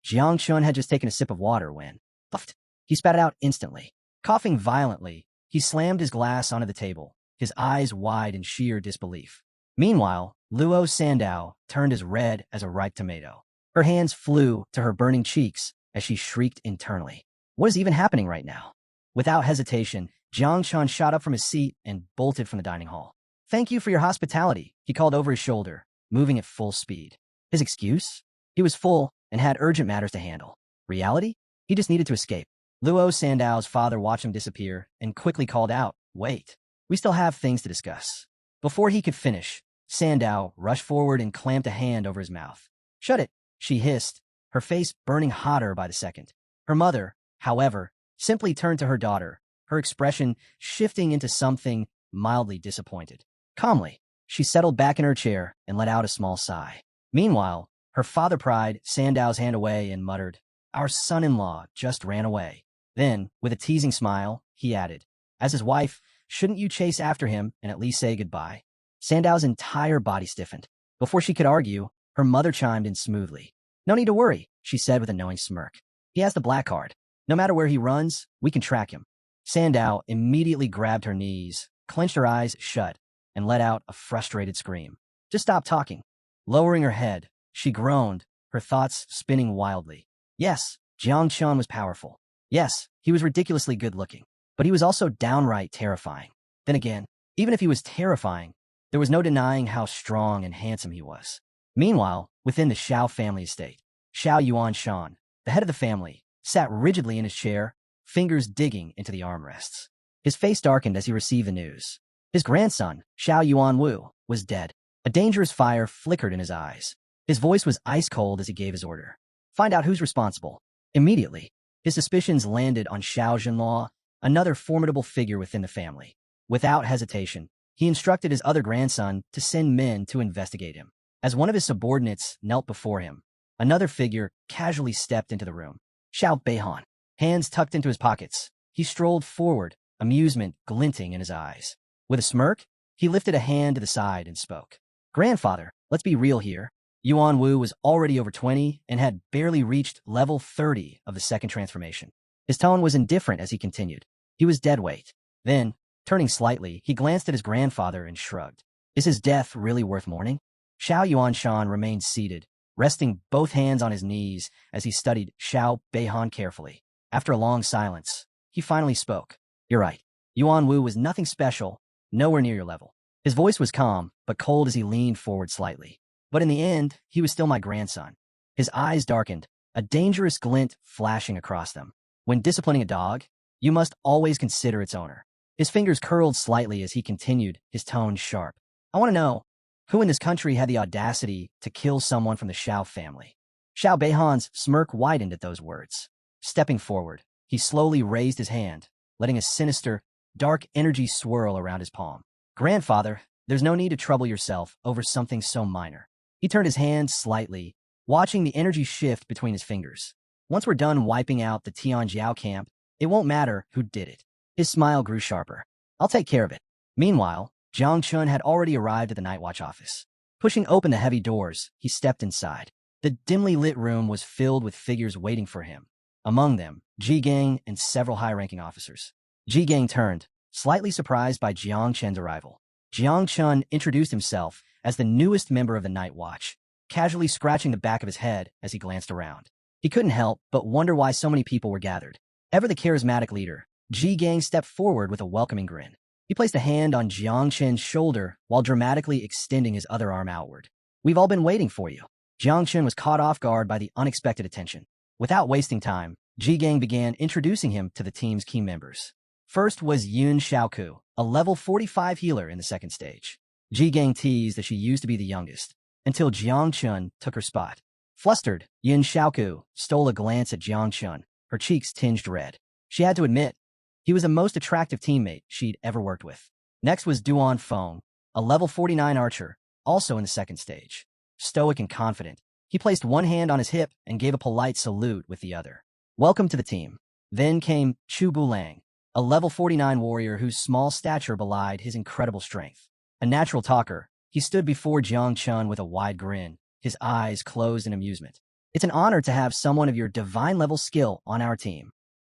S1: Jiang Chun had just taken a sip of water when, puffed, he spat it out instantly. Coughing violently, he slammed his glass onto the table, his eyes wide in sheer disbelief. Meanwhile, Luo Sandow turned as red as a ripe tomato. Her hands flew to her burning cheeks as she shrieked internally. What is even happening right now? Without hesitation, Jiang Chun shot up from his seat and bolted from the dining hall. Thank you for your hospitality, he called over his shoulder, moving at full speed. His excuse? He was full and had urgent matters to handle. Reality? He just needed to escape. Luo Sandow's father watched him disappear and quickly called out, wait, we still have things to discuss. Before he could finish, Sandow rushed forward and clamped a hand over his mouth. Shut it, she hissed, her face burning hotter by the second. Her mother, however, simply turned to her daughter, her expression shifting into something mildly disappointed. Calmly, she settled back in her chair and let out a small sigh. Meanwhile, her father pried Sandow's hand away and muttered, our son-in-law just ran away. Then, with a teasing smile, he added, as his wife, shouldn't you chase after him and at least say goodbye? Sandow's entire body stiffened. Before she could argue, her mother chimed in smoothly. No need to worry, she said with a knowing smirk. He has the black card. No matter where he runs, we can track him. Sandow immediately grabbed her knees, clenched her eyes shut, and let out a frustrated scream. Just stop talking. Lowering her head, she groaned, her thoughts spinning wildly. Yes, Jiang Chun was powerful. Yes, he was ridiculously good-looking. But he was also downright terrifying. Then again, even if he was terrifying, there was no denying how strong and handsome he was. Meanwhile, within the Shiao family estate, Xiao Yuan Shan, the head of the family, sat rigidly in his chair, fingers digging into the armrests. His face darkened as he received the news. His grandson, Xiao Yuan Wu, was dead. A dangerous fire flickered in his eyes. His voice was ice-cold as he gave his order. Find out who's responsible. Immediately, his suspicions landed on Xiao Zhenluo, another formidable figure within the family. Without hesitation, he instructed his other grandson to send men to investigate him. As one of his subordinates knelt before him, another figure casually stepped into the room. Xiao Beihan, hands tucked into his pockets, he strolled forward, amusement glinting in his eyes. With a smirk, he lifted a hand to the side and spoke. Grandfather, let's be real here. Yuan Wu was already over 20 and had barely reached level 30 of the second transformation. His tone was indifferent as he continued. He was dead weight. Then, turning slightly, he glanced at his grandfather and shrugged. Is his death really worth mourning? Xiao Yuan Shan remained seated, resting both hands on his knees as he studied Xiao Beihan carefully. After a long silence, he finally spoke. You're right. Yuan Wu was nothing special, nowhere near your level. His voice was calm, but cold as he leaned forward slightly. But in the end, he was still my grandson. His eyes darkened, a dangerous glint flashing across them. When disciplining a dog, you must always consider its owner. His fingers curled slightly as he continued, his tone sharp. I want to know, who in this country had the audacity to kill someone from the Xiao family? Xiao Beihan's smirk widened at those words. Stepping forward, he slowly raised his hand, letting a sinister, dark energy swirl around his palm. Grandfather, there's no need to trouble yourself over something so minor. He turned his hand slightly, watching the energy shift between his fingers. Once we're done wiping out the Tianjiao camp, it won't matter who did it. His smile grew sharper. I'll take care of it. Meanwhile, Jang Chun had already arrived at the Night Watch office. Pushing open the heavy doors, he stepped inside. The dimly lit room was filled with figures waiting for him. Among them, Ji Gang and several high-ranking officers. Ji Gang turned, slightly surprised by Jiang Chen's arrival. Jiang Chun introduced himself as the newest member of the Night Watch, casually scratching the back of his head as he glanced around. He couldn't help but wonder why so many people were gathered. Ever the charismatic leader, Ji Gang stepped forward with a welcoming grin. He placed a hand on Jiang Chen's shoulder while dramatically extending his other arm outward. We've all been waiting for you. Jiang Chen was caught off guard by the unexpected attention. Without wasting time, Ji Gang began introducing him to the team's key members. First was Yun Xiaoku, a level 45 healer in the second stage. Ji Gang teased that she used to be the youngest, until Jiang Chun took her spot. Flustered, Yun Xiaoku stole a glance at Jiang Chun, her cheeks tinged red. She had to admit, he was the most attractive teammate she'd ever worked with. Next was Duan Feng, a level 49 archer, also in the second stage. Stoic and confident, he placed one hand on his hip and gave a polite salute with the other. Welcome to the team. Then came Chu Bulang, a level 49 warrior whose small stature belied his incredible strength. A natural talker, he stood before Jiang Chun with a wide grin, his eyes closed in amusement. It's an honor to have someone of your divine-level skill on our team.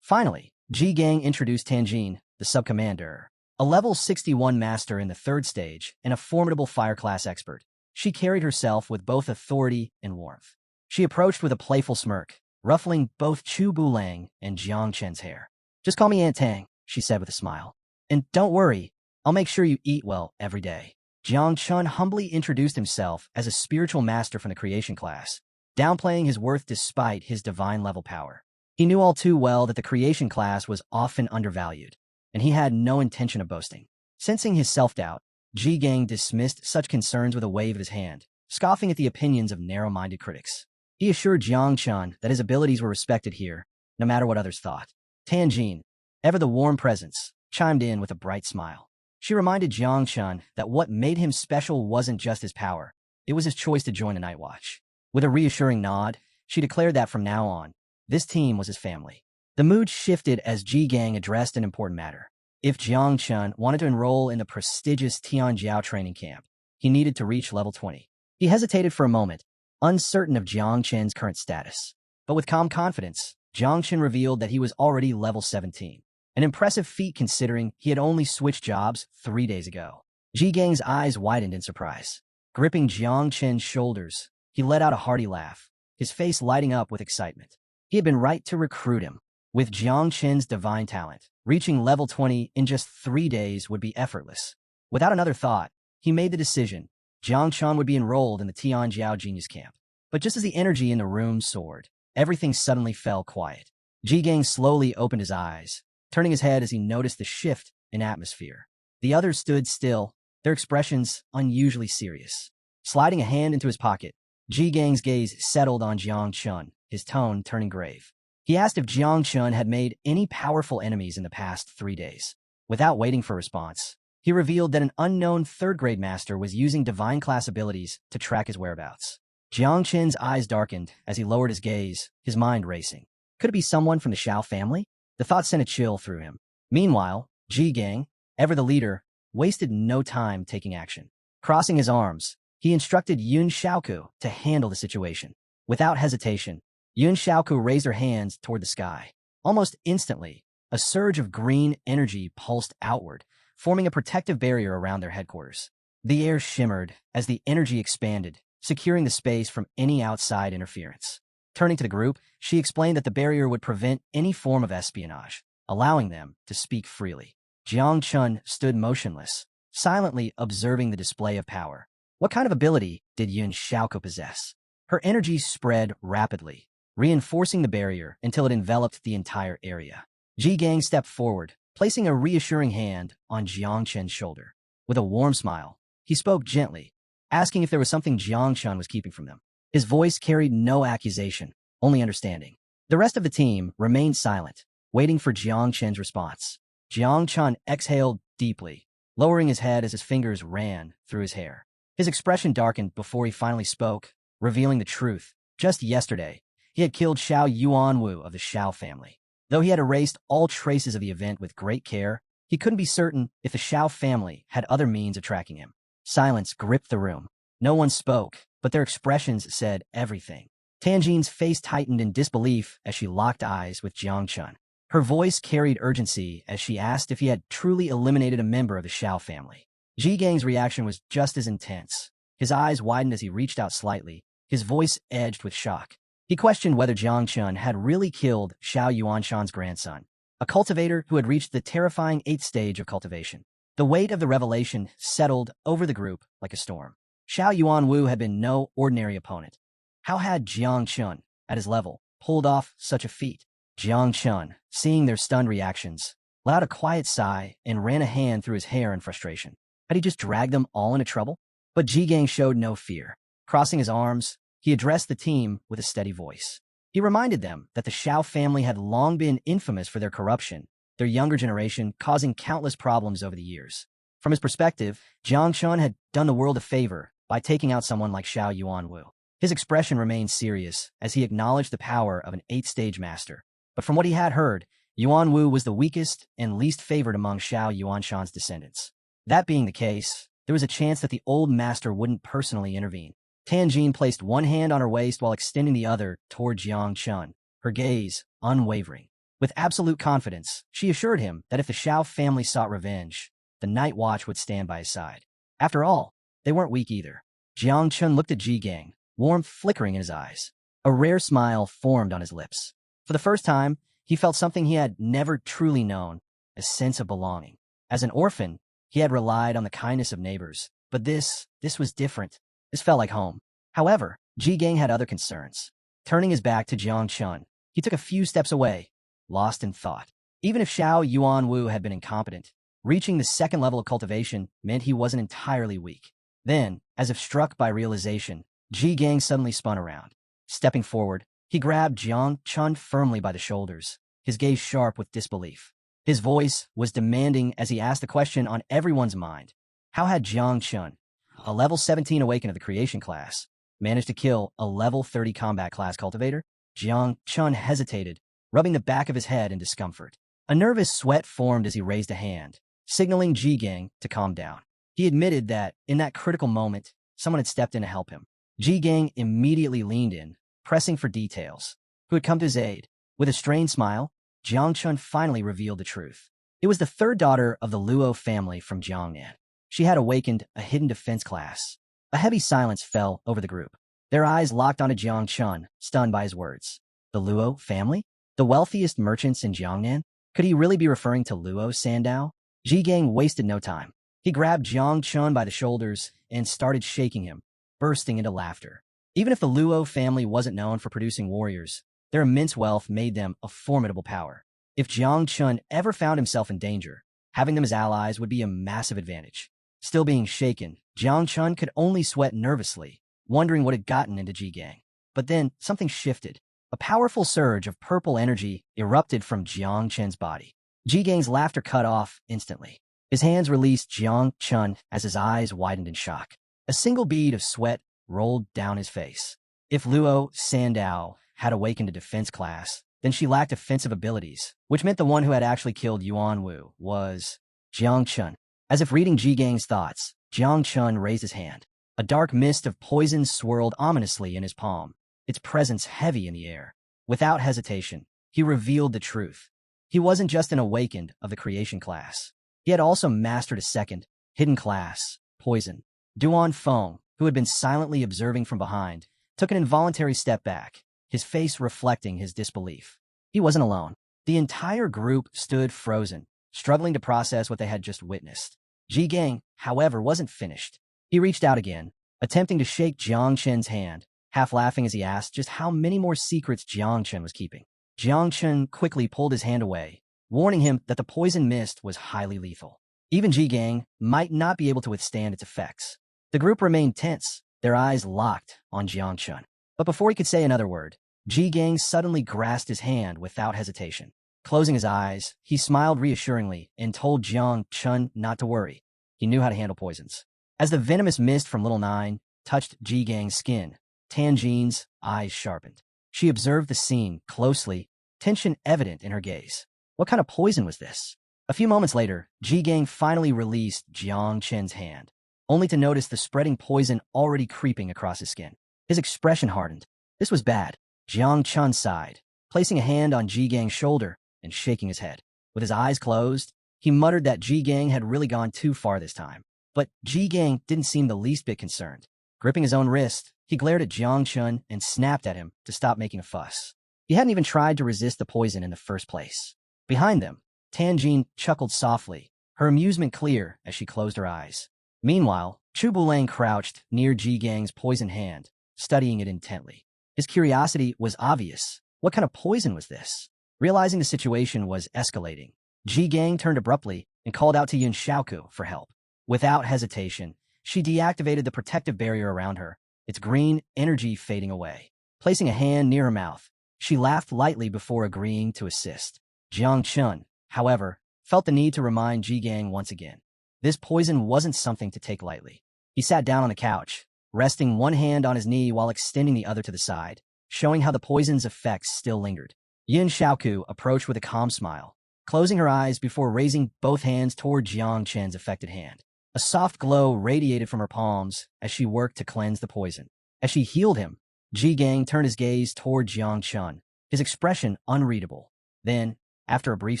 S1: Finally, Ji Gang introduced Tanjin, the sub-commander, a level 61 master in the third stage and a formidable fire class expert. She carried herself with both authority and warmth. She approached with a playful smirk, ruffling both Chu Bulang and Jiang Chen's hair. Just call me Aunt Tang, she said with a smile. And don't worry, I'll make sure you eat well every day. Jiang Chun humbly introduced himself as a spiritual master from the creation class, downplaying his worth despite his divine-level power. He knew all too well that the creation class was often undervalued, and he had no intention of boasting. Sensing his self-doubt, Ji Gang dismissed such concerns with a wave of his hand, scoffing at the opinions of narrow-minded critics. He assured Jiang Chun that his abilities were respected here, no matter what others thought. Tanjin, ever the warm presence, chimed in with a bright smile. She reminded Jiang Chun that what made him special wasn't just his power, it was his choice to join the Night Watch. With a reassuring nod, she declared that from now on, this team was his family. The mood shifted as Ji Gang addressed an important matter. If Jiang Chun wanted to enroll in the prestigious Tianjiao training camp, he needed to reach level 20. He hesitated for a moment, uncertain of Jiang Chen's current status. But with calm confidence, Jiang Chen revealed that he was already level 17. An impressive feat considering he had only switched jobs 3 days ago. Ji Gang's eyes widened in surprise. Gripping Jiang Chen's shoulders, he let out a hearty laugh, his face lighting up with excitement. He had been right to recruit him. With Jiang Chen's divine talent, reaching level 20 in just 3 days would be effortless. Without another thought, he made the decision. Jiang Chun would be enrolled in the Tianjiao Genius Camp. But just as the energy in the room soared, everything suddenly fell quiet. Ji Gang slowly opened his eyes, turning his head as he noticed the shift in atmosphere. The others stood still, their expressions unusually serious. Sliding a hand into his pocket, Ji Gang's gaze settled on Jiang Chun, his tone turning grave. He asked if Jiang Chun had made any powerful enemies in the past 3 days. Without waiting for a response, he revealed that an unknown third-grade master was using divine class abilities to track his whereabouts. Jiang Chen's eyes darkened as he lowered his gaze, his mind racing. Could it be someone from the Xiao family? The thought sent a chill through him. Meanwhile, Ji Gang, ever the leader, wasted no time taking action. Crossing his arms, he instructed Yun Xiaoku to handle the situation. Without hesitation, Yun Xiaoku raised her hands toward the sky. Almost instantly, a surge of green energy pulsed outward, forming a protective barrier around their headquarters. The air shimmered as the energy expanded, securing the space from any outside interference. Turning to the group, she explained that the barrier would prevent any form of espionage, allowing them to speak freely. Jang Chun stood motionless, silently observing the display of power. What kind of ability did Yun Xiaoko possess? Her energy spread rapidly, reinforcing the barrier until it enveloped the entire area. Ji Gang stepped forward, placing a reassuring hand on Jiang Chen's shoulder. With a warm smile, he spoke gently, asking if there was something Jiang Chun was keeping from them. His voice carried no accusation, only understanding. The rest of the team remained silent, waiting for Jiang Chen's response. Jiang Chun exhaled deeply, lowering his head as his fingers ran through his hair. His expression darkened before he finally spoke, revealing the truth. Just yesterday, he had killed Xiao Yuanwu of the Xiao family. Though he had erased all traces of the event with great care, he couldn't be certain if the Xiao family had other means of tracking him. Silence gripped the room. No one spoke, but their expressions said everything. Tanjin's face tightened in disbelief as she locked eyes with Jiang Chun. Her voice carried urgency as she asked if he had truly eliminated a member of the Xiao family. Ji Gang's reaction was just as intense. His eyes widened as he reached out slightly, his voice edged with shock. He questioned whether Jiang Chun had really killed Xiao Yuanshan's grandson, a cultivator who had reached the terrifying 8th stage of cultivation. The weight of the revelation settled over the group like a storm. Xiao Yuanwu had been no ordinary opponent. How had Jiang Chun, at his level, pulled off such a feat? Jiang Chun, seeing their stunned reactions, let out a quiet sigh and ran a hand through his hair in frustration. Had he just dragged them all into trouble? But Ji Gang showed no fear. Crossing his arms, he addressed the team with a steady voice. He reminded them that the Xiao family had long been infamous for their corruption, their younger generation causing countless problems over the years. From his perspective, Jiang Chun had done the world a favor by taking out someone like Xiao Yuanwu. His expression remained serious as he acknowledged the power of an 8th-stage master. But from what he had heard, Yuanwu was the weakest and least favored among Xiao Yuanshan's descendants. That being the case, there was a chance that the old master wouldn't personally intervene. Tanjin placed one hand on her waist while extending the other toward Jiang Chun, her gaze unwavering. With absolute confidence, she assured him that if the Xiao family sought revenge, the Night Watch would stand by his side. After all, they weren't weak either. Jiang Chun looked at Ji Gang, warmth flickering in his eyes. A rare smile formed on his lips. For the first time, he felt something he had never truly known, a sense of belonging. As an orphan, he had relied on the kindness of neighbors, but this was different. This felt like home. However, Ji Gang had other concerns. Turning his back to Jiang Chun, he took a few steps away, lost in thought. Even if Xiao Yuanwu had been incompetent, reaching the 2nd level of cultivation meant he wasn't entirely weak. Then, as if struck by realization, Ji Gang suddenly spun around. Stepping forward, he grabbed Jiang Chun firmly by the shoulders, his gaze sharp with disbelief. His voice was demanding as he asked the question on everyone's mind. How had Jiang Chun, a level 17 Awakened of the Creation class, managed to kill a level 30 Combat class cultivator? Jiang Chun hesitated, rubbing the back of his head in discomfort. A nervous sweat formed as he raised a hand, signaling Ji Gang to calm down. He admitted that, in that critical moment, someone had stepped in to help him. Ji Gang immediately leaned in, pressing for details. Who had come to his aid? With a strained smile, Jiang Chun finally revealed the truth. It was the 3rd daughter of the Luo family from Jiangnan. She had awakened a hidden defense class. A heavy silence fell over the group. Their eyes locked onto Jiang Chun, stunned by his words. The Luo family? The wealthiest merchants in Jiangnan? Could he really be referring to Luo Sandao? Ji Gang wasted no time. He grabbed Jiang Chun by the shoulders and started shaking him, bursting into laughter. Even if the Luo family wasn't known for producing warriors, their immense wealth made them a formidable power. If Jiang Chun ever found himself in danger, having them as allies would be a massive advantage. Still being shaken, Jiang Chun could only sweat nervously, wondering what had gotten into Ji Gang. But then, something shifted. A powerful surge of purple energy erupted from Jiang Chun's body. Ji Gang's laughter cut off instantly. His hands released Jiang Chun as his eyes widened in shock. A single bead of sweat rolled down his face. If Luo Sandao had awakened a defense class, then she lacked offensive abilities, which meant the one who had actually killed Yuanwu was Jiang Chun. As if reading Ji Gang's thoughts, Jiang Chun raised his hand. A dark mist of poison swirled ominously in his palm, its presence heavy in the air. Without hesitation, he revealed the truth. He wasn't just an awakened of the creation class. He had also mastered a 2nd, hidden class, poison. Duan Feng, who had been silently observing from behind, took an involuntary step back, his face reflecting his disbelief. He wasn't alone. The entire group stood frozen, struggling to process what they had just witnessed. Ji Gang, however, wasn't finished. He reached out again, attempting to shake Jang Chun's hand, half laughing as he asked just how many more secrets Jang Chun was keeping. Jang Chun quickly pulled his hand away, warning him that the poison mist was highly lethal. Even Ji Gang might not be able to withstand its effects. The group remained tense, their eyes locked on Jang Chun. But before he could say another word, Ji Gang suddenly grasped his hand without hesitation. Closing his eyes, he smiled reassuringly and told Jang Chun not to worry. He knew how to handle poisons. As the venomous mist from Little Nine touched Ji Gang's skin, Tanjin's eyes sharpened. She observed the scene closely, tension evident in her gaze. What kind of poison was this? A few moments later, Ji Gang finally released Jiang Chen's hand, only to notice the spreading poison already creeping across his skin. His expression hardened. This was bad. Jiang Chun sighed, placing a hand on Ji Gang's shoulder and shaking his head. With his eyes closed, he muttered that Ji Gang had really gone too far this time. But Ji Gang didn't seem the least bit concerned. Gripping his own wrist, he glared at Jiang Chun and snapped at him to stop making a fuss. He hadn't even tried to resist the poison in the first place. Behind them, Tanjin chuckled softly, her amusement clear as she closed her eyes. Meanwhile, Chu Bulang crouched near Ji Gang's poisoned hand, studying it intently. His curiosity was obvious. What kind of poison was this? Realizing the situation was escalating, Ji Gang turned abruptly and called out to Yun Xiaoku for help. Without hesitation, she deactivated the protective barrier around her, its green energy fading away. Placing a hand near her mouth, she laughed lightly before agreeing to assist. Jiang Chun, however, felt the need to remind Ji Gang once again. This poison wasn't something to take lightly. He sat down on the couch, resting one hand on his knee while extending the other to the side, showing how the poison's effects still lingered. Yin Xiaoku approached with a calm smile, closing her eyes before raising both hands toward Jiang Chen's affected hand. A soft glow radiated from her palms as she worked to cleanse the poison. As she healed him, Ji Gang turned his gaze toward Jiang Chun, his expression unreadable. Then, after a brief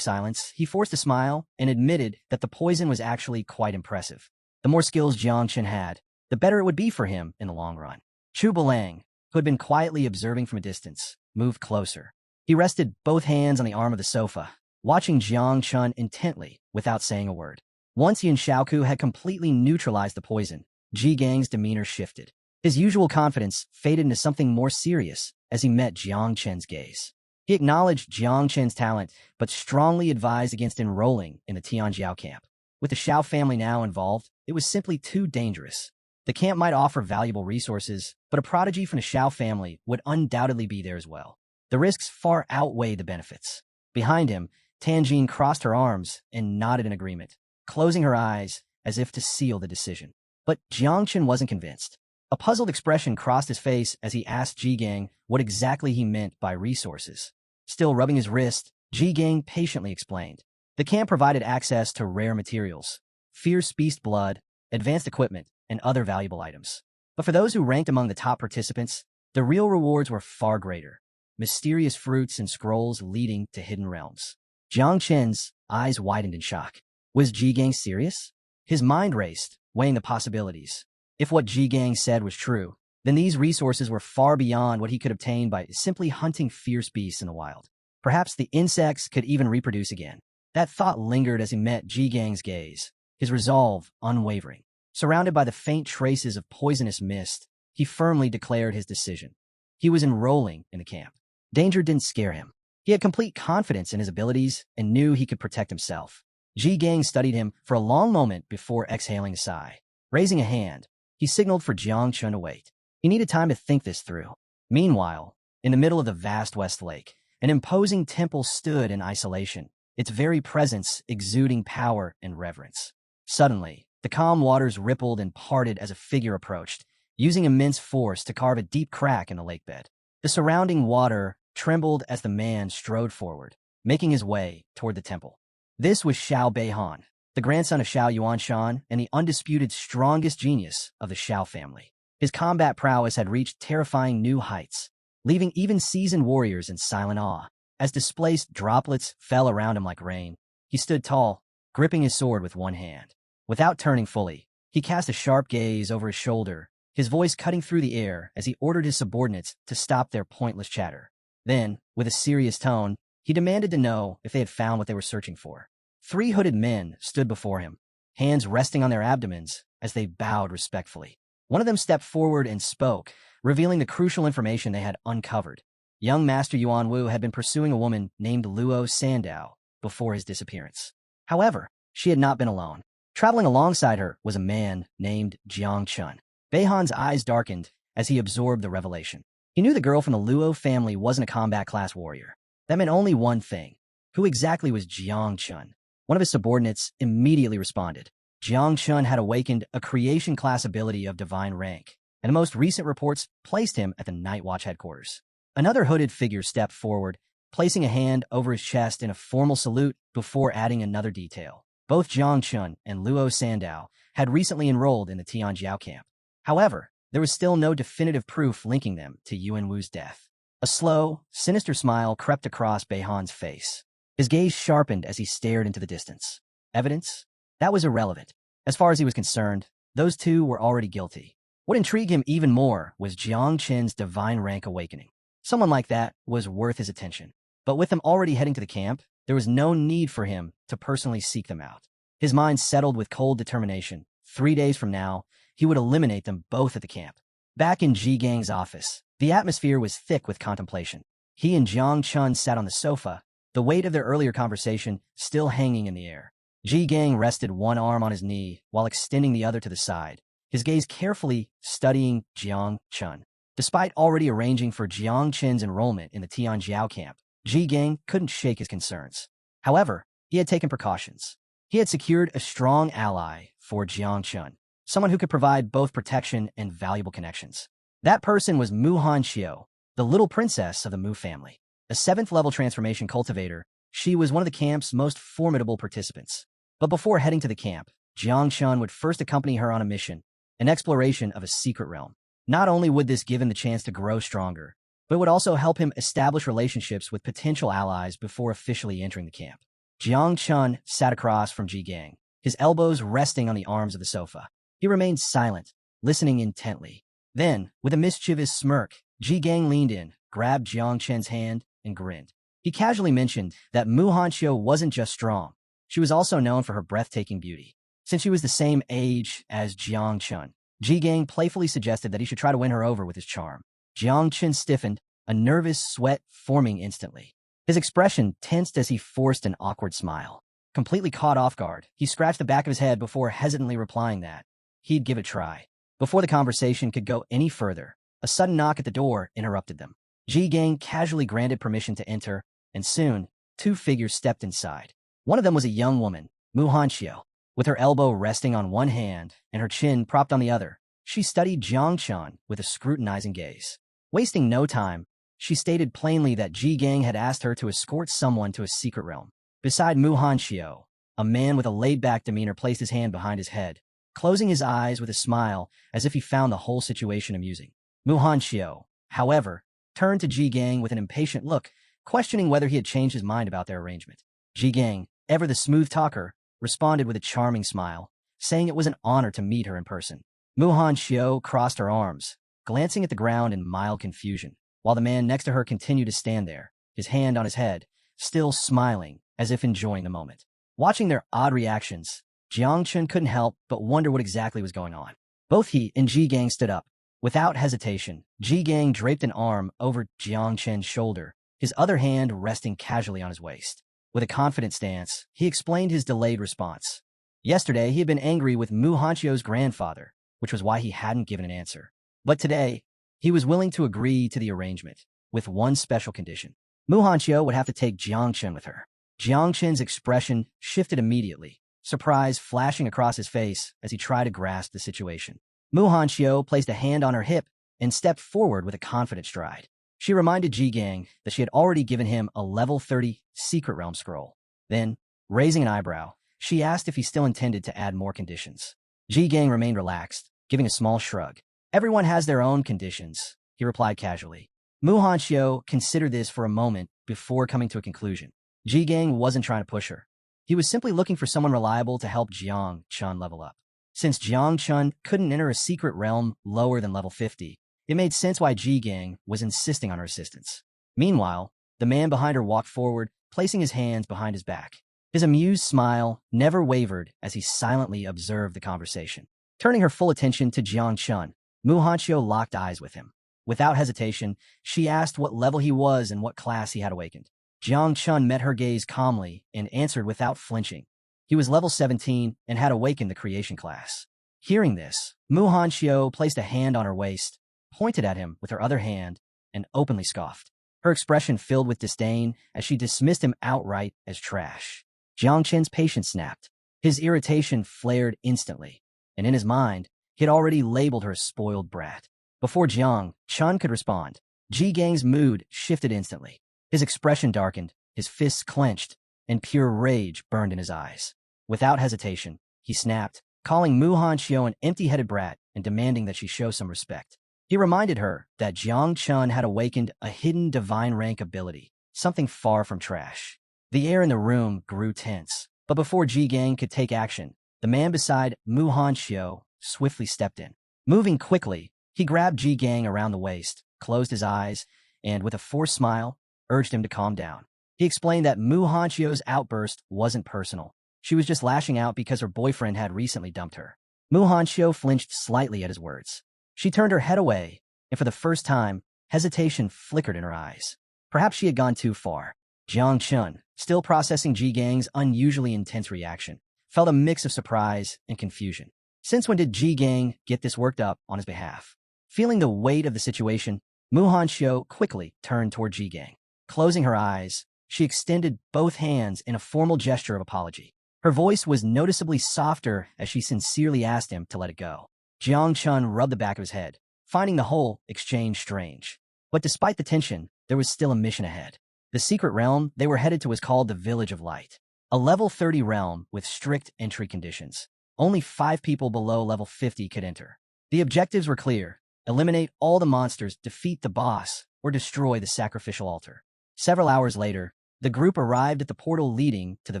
S1: silence, he forced a smile and admitted that the poison was actually quite impressive. The more skills Jiang Chun had, the better it would be for him in the long run. Chu Bulang, who had been quietly observing from a distance, moved closer. He rested both hands on the arm of the sofa, watching Jiang Chun intently without saying a word. Once Yin Xiaoku had completely neutralized the poison, Ji Gang's demeanor shifted. His usual confidence faded into something more serious as he met Jiang Chen's gaze. He acknowledged Jiang Chen's talent, but strongly advised against enrolling in the Tianjiao camp. With the Xiao family now involved, it was simply too dangerous. The camp might offer valuable resources, but a prodigy from the Xiao family would undoubtedly be there as well. The risks far outweighed the benefits. Behind him, Tanjin crossed her arms and nodded in agreement, closing her eyes as if to seal the decision. But Jiang Chun wasn't convinced. A puzzled expression crossed his face as he asked Ji Gang what exactly he meant by resources. Still rubbing his wrist, Ji Gang patiently explained. The camp provided access to rare materials, fierce beast blood, advanced equipment, and other valuable items. But for those who ranked among the top participants, the real rewards were far greater. Mysterious fruits and scrolls leading to hidden realms. Jiang Chen's eyes widened in shock. Was Ji Gang serious? His mind raced, weighing the possibilities. If what Ji Gang said was true, then these resources were far beyond what he could obtain by simply hunting fierce beasts in the wild. Perhaps the insects could even reproduce again. That thought lingered as he met Ji Gang's gaze, his resolve unwavering. Surrounded by the faint traces of poisonous mist, he firmly declared his decision. He was enrolling in the camp. Danger didn't scare him. He had complete confidence in his abilities and knew he could protect himself. Ji Gang studied him for a long moment before exhaling a sigh. Raising a hand, he signaled for Jiang Chun to wait. He needed time to think this through. Meanwhile, in the middle of the vast West Lake, an imposing temple stood in isolation, its very presence exuding power and reverence. Suddenly, the calm waters rippled and parted as a figure approached, using immense force to carve a deep crack in the lake bed. The surrounding water trembled as the man strode forward, making his way toward the temple. This was Xiao Beihan, the grandson of Xiao Yuanshan and the undisputed strongest genius of the Xiao family. His combat prowess had reached terrifying new heights, leaving even seasoned warriors in silent awe. As displaced droplets fell around him like rain, he stood tall, gripping his sword with one hand. Without turning fully, he cast a sharp gaze over his shoulder his voice cutting through the air as he ordered his subordinates to stop their pointless chatter. Then, with a serious tone, he demanded to know if they had found what they were searching for. 3 hooded men stood before him, hands resting on their abdomens as they bowed respectfully. One of them stepped forward and spoke, revealing the crucial information they had uncovered. Young Master Yuan Wu had been pursuing a woman named Luo Sandao before his disappearance. However, she had not been alone. Traveling alongside her was a man named Jang Chun. Beihan's eyes darkened as he absorbed the revelation. He knew the girl from the Luo family wasn't a combat class warrior. That meant only one thing. Who exactly was Jang Chun? One of his subordinates immediately responded. Jang Chun had awakened a creation class ability of divine rank, and the most recent reports placed him at the Night Watch headquarters. Another hooded figure stepped forward, placing a hand over his chest in a formal salute before adding another detail. Both Jang Chun and Luo Sandao had recently enrolled in the Tianjiao camp. However, there was still no definitive proof linking them to Yuan Wu's death. A slow, sinister smile crept across Beihan's face. His gaze sharpened as he stared into the distance. Evidence? That was irrelevant. As far as he was concerned, those two were already guilty. What intrigued him even more was Jiang Chen's divine rank awakening. Someone like that was worth his attention. But with them already heading to the camp, there was no need for him to personally seek them out. His mind settled with cold determination. 3 days from now, he would eliminate them both at the camp. Back in Ji Gang's office, the atmosphere was thick with contemplation. He and Jiang Chun sat on the sofa, the weight of their earlier conversation still hanging in the air. Ji Gang rested one arm on his knee while extending the other to the side, his gaze carefully studying Jiang Chun. Despite already arranging for Jiang Chen's enrollment in the Tianjiao camp, Ji Gang couldn't shake his concerns. However, he had taken precautions. He had secured a strong ally for Jiang Chun, someone who could provide both protection and valuable connections. That person was Shiao, the little princess of the Mu family. A 7th-level transformation cultivator, she was one of the camp's most formidable participants. But before heading to the camp, Jiang Chun would first accompany her on a mission, an exploration of a secret realm. Not only would this give him the chance to grow stronger, but it would also help him establish relationships with potential allies before officially entering the camp. Jiang Chun sat across from Ji Gang, his elbows resting on the arms of the sofa. He remained silent, listening intently. Then, with a mischievous smirk, Ji Gang leaned in, grabbed Jiang Chen's hand, and grinned. He casually mentioned that Xiao wasn't just strong. She was also known for her breathtaking beauty. Since she was the same age as Jiang Chun, Ji Gang playfully suggested that he should try to win her over with his charm. Jiang Chun stiffened, a nervous sweat forming instantly. His expression tensed as he forced an awkward smile. Completely caught off guard, he scratched the back of his head before hesitantly replying that he'd give it a try. Before the conversation could go any further, a sudden knock at the door interrupted them. Ji Gang casually granted permission to enter, and soon, 2 figures stepped inside. One of them was a young woman, Xiao. With her elbow resting on one hand and her chin propped on the other, she studied Jiang Chun with a scrutinizing gaze. Wasting no time, she stated plainly that Ji Gang had asked her to escort someone to a secret realm. Beside Xiao, a man with a laid-back demeanor placed his hand behind his head, closing his eyes with a smile as if he found the whole situation amusing. Xiao, however, turned to Ji Gang with an impatient look, questioning whether he had changed his mind about their arrangement. Ji Gang, ever the smooth talker, responded with a charming smile, saying it was an honor to meet her in person. Xiao crossed her arms, glancing at the ground in mild confusion, while the man next to her continued to stand there, his hand on his head, still smiling as if enjoying the moment. Watching their odd reactions, Jiang Chun couldn't help but wonder what exactly was going on. Both he and Ji Gang stood up. Without hesitation, Ji Gang draped an arm over Jiang Chen's shoulder, his other hand resting casually on his waist. With a confident stance, he explained his delayed response. Yesterday, he had been angry with Xiao's grandfather, which was why he hadn't given an answer. But today, he was willing to agree to the arrangement, with one special condition. Xiao would have to take Jiang Chun with her. Jiang Chun's expression shifted immediately, surprise flashing across his face as he tried to grasp the situation. Xiao placed a hand on her hip and stepped forward with a confident stride. She reminded Ji Gang that she had already given him a level 30 secret realm scroll. Then, raising an eyebrow, she asked if he still intended to add more conditions. Ji Gang remained relaxed, giving a small shrug. Everyone has their own conditions, he replied casually. Xiao considered this for a moment before coming to a conclusion. Ji Gang wasn't trying to push her. He was simply looking for someone reliable to help Jiang Chun level up. Since Jang Chun couldn't enter a secret realm lower than level 50, it made sense why Ji-gang was insisting on her assistance. Meanwhile, the man behind her walked forward, placing his hands behind his back. His amused smile never wavered as he silently observed the conversation. Turning her full attention to Jiang Chun, Mu Hanxiu locked eyes with him. Without hesitation, she asked what level he was and what class he had awakened. Jiang Chun met her gaze calmly and answered without flinching. He was level 17 and had awakened the creation class. Hearing this, Mu Hanxiu placed a hand on her waist, pointed at him with her other hand, and openly scoffed. Her expression filled with disdain as she dismissed him outright as trash. Jiang Chen's patience snapped. His irritation flared instantly, and in his mind, he had already labeled her a spoiled brat. Before Jiang Chun could respond, Ji-gang's mood shifted instantly. His expression darkened, his fists clenched, and pure rage burned in his eyes. Without hesitation, he snapped, calling Mu Hanxiu an empty-headed brat and demanding that she show some respect. He reminded her that Jiang Chun had awakened a hidden divine rank ability, something far from trash. The air in the room grew tense, but before Ji-gang could take action, the man beside Mu Hanxiu swiftly stepped in. Moving quickly, he grabbed Ji-gang around the waist, closed his eyes, and with a forced smile, urged him to calm down. He explained that Mu Hanxiu's outburst wasn't personal. She was just lashing out because her boyfriend had recently dumped her. Mu Hanxiu flinched slightly at his words. She turned her head away, and for the first time, hesitation flickered in her eyes. Perhaps she had gone too far. Jiang Chun, still processing Ji-gang's unusually intense reaction, felt a mix of surprise and confusion. Since when did Ji-gang get this worked up on his behalf? Feeling the weight of the situation, Mu Hanxiu quickly turned toward Ji-gang. Closing her eyes, she extended both hands in a formal gesture of apology. Her voice was noticeably softer as she sincerely asked him to let it go. Jiang Chun rubbed the back of his head, finding the whole exchange strange. But despite the tension, there was still a mission ahead. The secret realm they were headed to was called the Village of Light, a level 30 realm with strict entry conditions. Only 5 people below level 50 could enter. The objectives were clear: eliminate all the monsters, defeat the boss, or destroy the sacrificial altar. Several hours later, the group arrived at the portal leading to the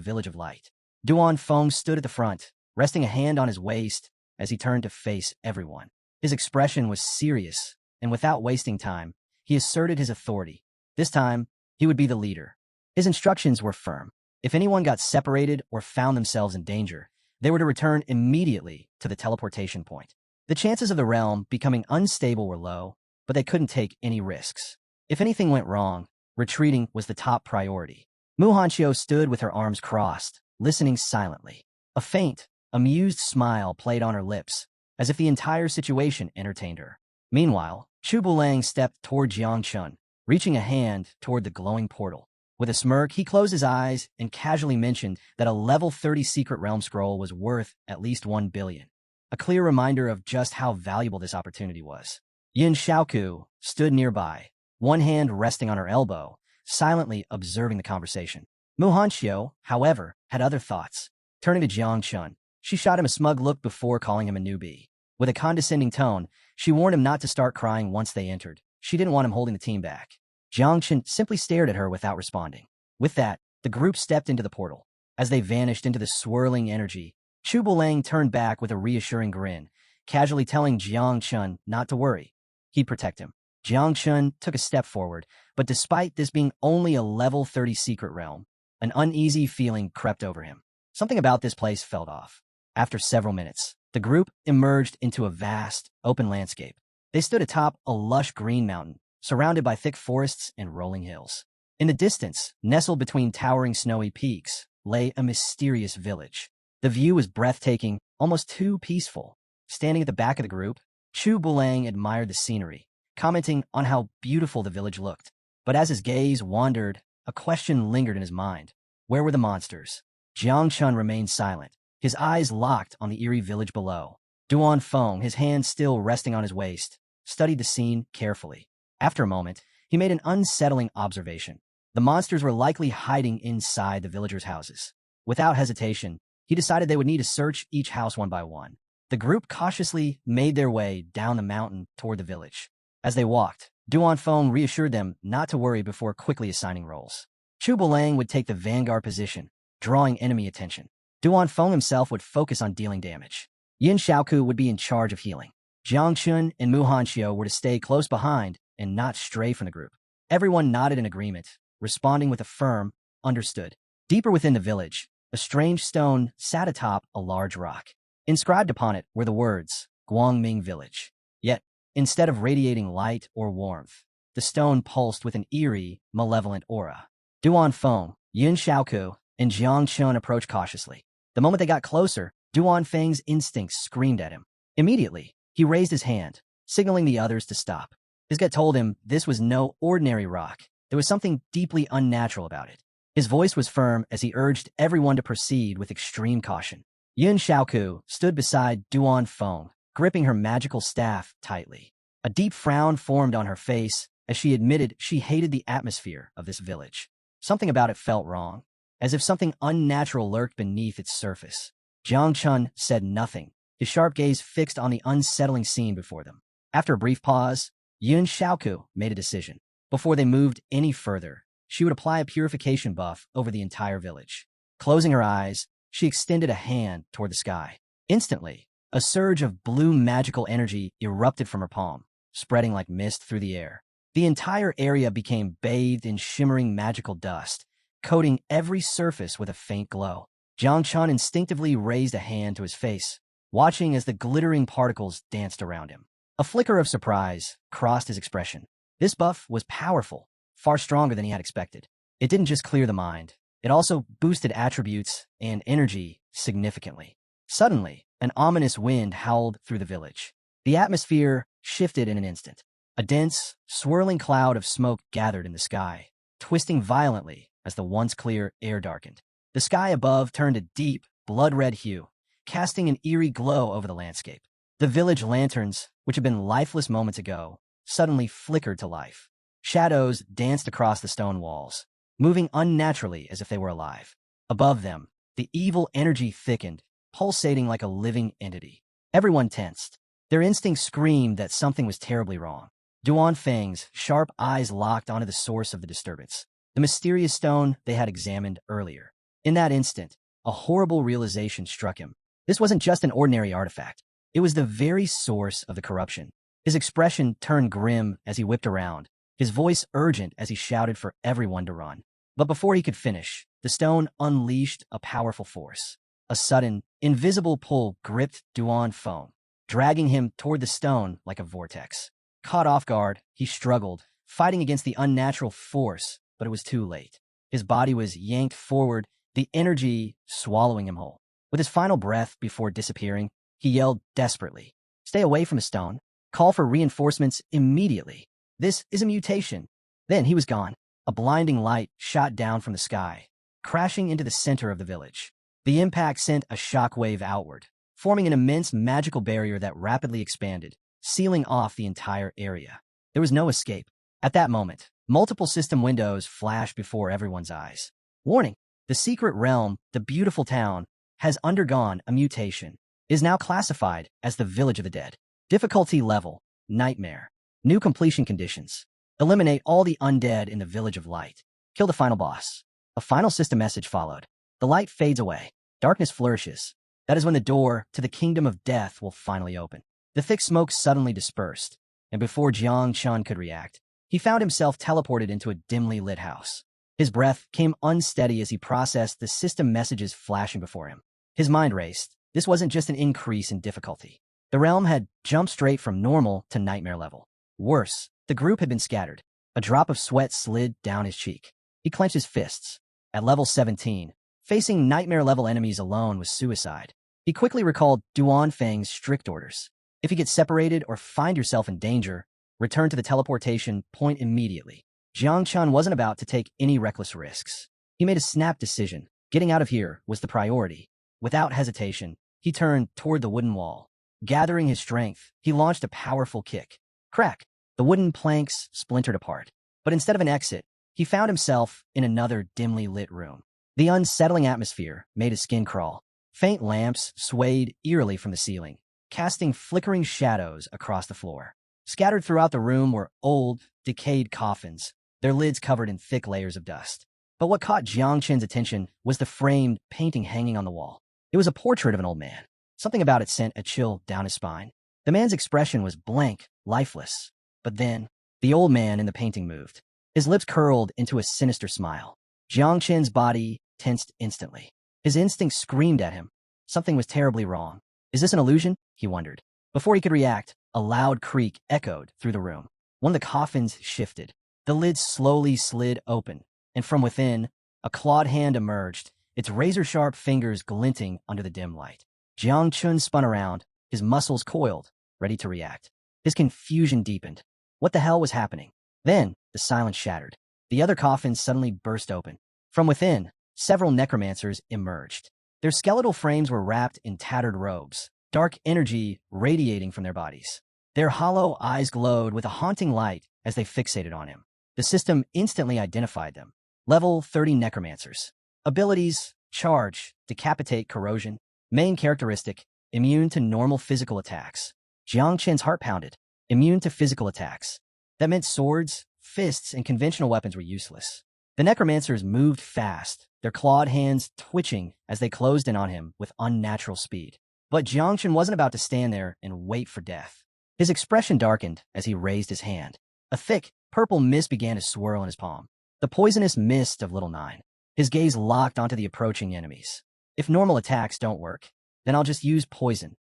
S1: Village of Light. Duan Feng stood at the front, resting a hand on his waist as he turned to face everyone. His expression was serious, and without wasting time, he asserted his authority. This time, he would be the leader. His instructions were firm. If anyone got separated or found themselves in danger, they were to return immediately to the teleportation point. The chances of the realm becoming unstable were low, but they couldn't take any risks. If anything went wrong, retreating was the top priority. Mu Hanxiu stood with her arms crossed, listening silently. A faint, amused smile played on her lips, as if the entire situation entertained her. Meanwhile, Chu Bulang stepped toward Jiang Chun, reaching a hand toward the glowing portal. With a smirk, he closed his eyes and casually mentioned that a level 30 secret realm scroll was worth at least 1 billion. A clear reminder of just how valuable this opportunity was. Yin Xiaoku stood nearby, one hand resting on her elbow, silently observing the conversation. Mu Hanxiu, however, had other thoughts. Turning to Jiang Chun, she shot him a smug look before calling him a newbie. With a condescending tone, she warned him not to start crying once they entered. She didn't want him holding the team back. Jiang Chun simply stared at her without responding. With that, the group stepped into the portal. As they vanished into the swirling energy, Chu Bulang turned back with a reassuring grin, casually telling Jiang Chun not to worry. He'd protect him. Jiang Chun took a step forward, but despite this being only a level 30 secret realm, an uneasy feeling crept over him. Something about this place felt off. After several minutes, the group emerged into a vast, open landscape. They stood atop a lush green mountain, surrounded by thick forests and rolling hills. In the distance, nestled between towering snowy peaks, lay a mysterious village. The view was breathtaking, almost too peaceful. Standing at the back of the group, Chu Bulang admired the scenery, commenting on how beautiful the village looked. But as his gaze wandered, a question lingered in his mind. Where were the monsters? Jiang Chun remained silent, his eyes locked on the eerie village below. Duan Feng, his hand still resting on his waist, studied the scene carefully. After a moment, he made an unsettling observation. The monsters were likely hiding inside the villagers' houses. Without hesitation, he decided they would need to search each house one by one. The group cautiously made their way down the mountain toward the village. As they walked, Duan Feng reassured them not to worry before quickly assigning roles. Chu Bulang would take the vanguard position, drawing enemy attention. Duan Feng himself would focus on dealing damage. Yin Xiaoku would be in charge of healing. Jang Chun and Mu Hanxiu were to stay close behind and not stray from the group. Everyone nodded in agreement, responding with a firm, understood. Deeper within the village, a strange stone sat atop a large rock. Inscribed upon it were the words, Guangming Village. Yet, instead of radiating light or warmth, the stone pulsed with an eerie, malevolent aura. Duan Feng, Yin Xiaoku, and Jiang Chun approached cautiously. The moment they got closer, Duan Feng's instincts screamed at him. Immediately, he raised his hand, signaling the others to stop. His gut told him this was no ordinary rock. There was something deeply unnatural about it. His voice was firm as he urged everyone to proceed with extreme caution. Yin Xiaoku stood beside Duan Feng, gripping her magical staff tightly. A deep frown formed on her face as she admitted she hated the atmosphere of this village. Something about it felt wrong, as if something unnatural lurked beneath its surface. Jiang Chun said nothing, his sharp gaze fixed on the unsettling scene before them. After a brief pause, Yin Xiaoku made a decision. Before they moved any further, she would apply a purification buff over the entire village. Closing her eyes, she extended a hand toward the sky. Instantly, a surge of blue magical energy erupted from her palm, spreading like mist through the air. The entire area became bathed in shimmering magical dust, coating every surface with a faint glow. Jiang Chun instinctively raised a hand to his face, watching as the glittering particles danced around him. A flicker of surprise crossed his expression. This buff was powerful, far stronger than he had expected. It didn't just clear the mind, it also boosted attributes and energy significantly. Suddenly, an ominous wind howled through the village. The atmosphere shifted in an instant. A dense, swirling cloud of smoke gathered in the sky, twisting violently as the once clear air darkened. The sky above turned a deep, blood-red hue, casting an eerie glow over the landscape. The village lanterns, which had been lifeless moments ago, suddenly flickered to life. Shadows danced across the stone walls, moving unnaturally as if they were alive. Above them, the evil energy thickened, pulsating like a living entity. Everyone tensed. Their instincts screamed that something was terribly wrong. Duan Feng's sharp eyes locked onto the source of the disturbance, the mysterious stone they had examined earlier. In that instant, a horrible realization struck him. This wasn't just an ordinary artifact. It was the very source of the corruption. His expression turned grim as he whipped around, his voice urgent as he shouted for everyone to run. But before he could finish, the stone unleashed a powerful force. A sudden, invisible pull gripped Duan Feng, dragging him toward the stone like a vortex. Caught off guard, he struggled, fighting against the unnatural force, but it was too late. His body was yanked forward, the energy swallowing him whole. With his final breath before disappearing, he yelled desperately, "Stay away from the stone. Call for reinforcements immediately. This is a mutation." Then he was gone. A blinding light shot down from the sky, crashing into the center of the village. The impact sent a shockwave outward, forming an immense magical barrier that rapidly expanded, sealing off the entire area. There was no escape. At that moment, multiple system windows flashed before everyone's eyes. Warning! The secret realm, the beautiful town, has undergone a mutation. It is now classified as the Village of the Dead. Difficulty level, Nightmare. New completion conditions. Eliminate all the undead in the Village of Light. Kill the final boss. A final system message followed. The light fades away. Darkness flourishes. That is when the door to the kingdom of death will finally open. The thick smoke suddenly dispersed, and before Jiang Chun could react, he found himself teleported into a dimly lit house. His breath came unsteady as he processed the system messages flashing before him. His mind raced. This wasn't just an increase in difficulty. The realm had jumped straight from normal to nightmare level. Worse, the group had been scattered. A drop of sweat slid down his cheek. He clenched his fists. At level 17, facing nightmare-level enemies alone was suicide. He quickly recalled Duan Feng's strict orders. If you get separated or find yourself in danger, return to the teleportation point immediately. Jiang Chun wasn't about to take any reckless risks. He made a snap decision. Getting out of here was the priority. Without hesitation, he turned toward the wooden wall. Gathering his strength, he launched a powerful kick. Crack! The wooden planks splintered apart. But instead of an exit, he found himself in another dimly lit room. The unsettling atmosphere made his skin crawl. Faint lamps swayed eerily from the ceiling, casting flickering shadows across the floor. Scattered throughout the room were old, decayed coffins, their lids covered in thick layers of dust. But what caught Jiang Chen's attention was the framed painting hanging on the wall. It was a portrait of an old man, Something about it sent a chill down his spine. The man's expression was blank, lifeless. But then, the old man in the painting moved. His lips curled into a sinister smile. Jang Chun's body tensed instantly. His instinct screamed at him. Something was terribly wrong. Is this an illusion? He wondered. Before he could react, a loud creak echoed through the room. One of the coffins shifted. The lid slowly slid open, and from within, a clawed hand emerged, its razor-sharp fingers glinting under the dim light. Jang Chun spun around, his muscles coiled, ready to react. His confusion deepened. What the hell was happening? Then, the silence shattered. The other coffin suddenly burst open. From within, several necromancers emerged. Their skeletal frames were wrapped in tattered robes, dark energy radiating from their bodies. Their hollow eyes glowed with a haunting light as they fixated on him. The system instantly identified them. Level 30 necromancers. Abilities: charge, decapitate, corrosion. Main characteristic: immune to normal physical attacks. Jiang Chen's heart pounded. Immune to physical attacks. That meant swords, fists, and conventional weapons were useless. The necromancers moved fast, their clawed hands twitching as they closed in on him with unnatural speed. But Jiang Chen wasn't about to stand there and wait for death. His expression darkened as he raised his hand. A thick, purple mist began to swirl in his palm. The poisonous mist of Little Nine. His gaze locked onto the approaching enemies. If normal attacks don't work, then I'll just use poison.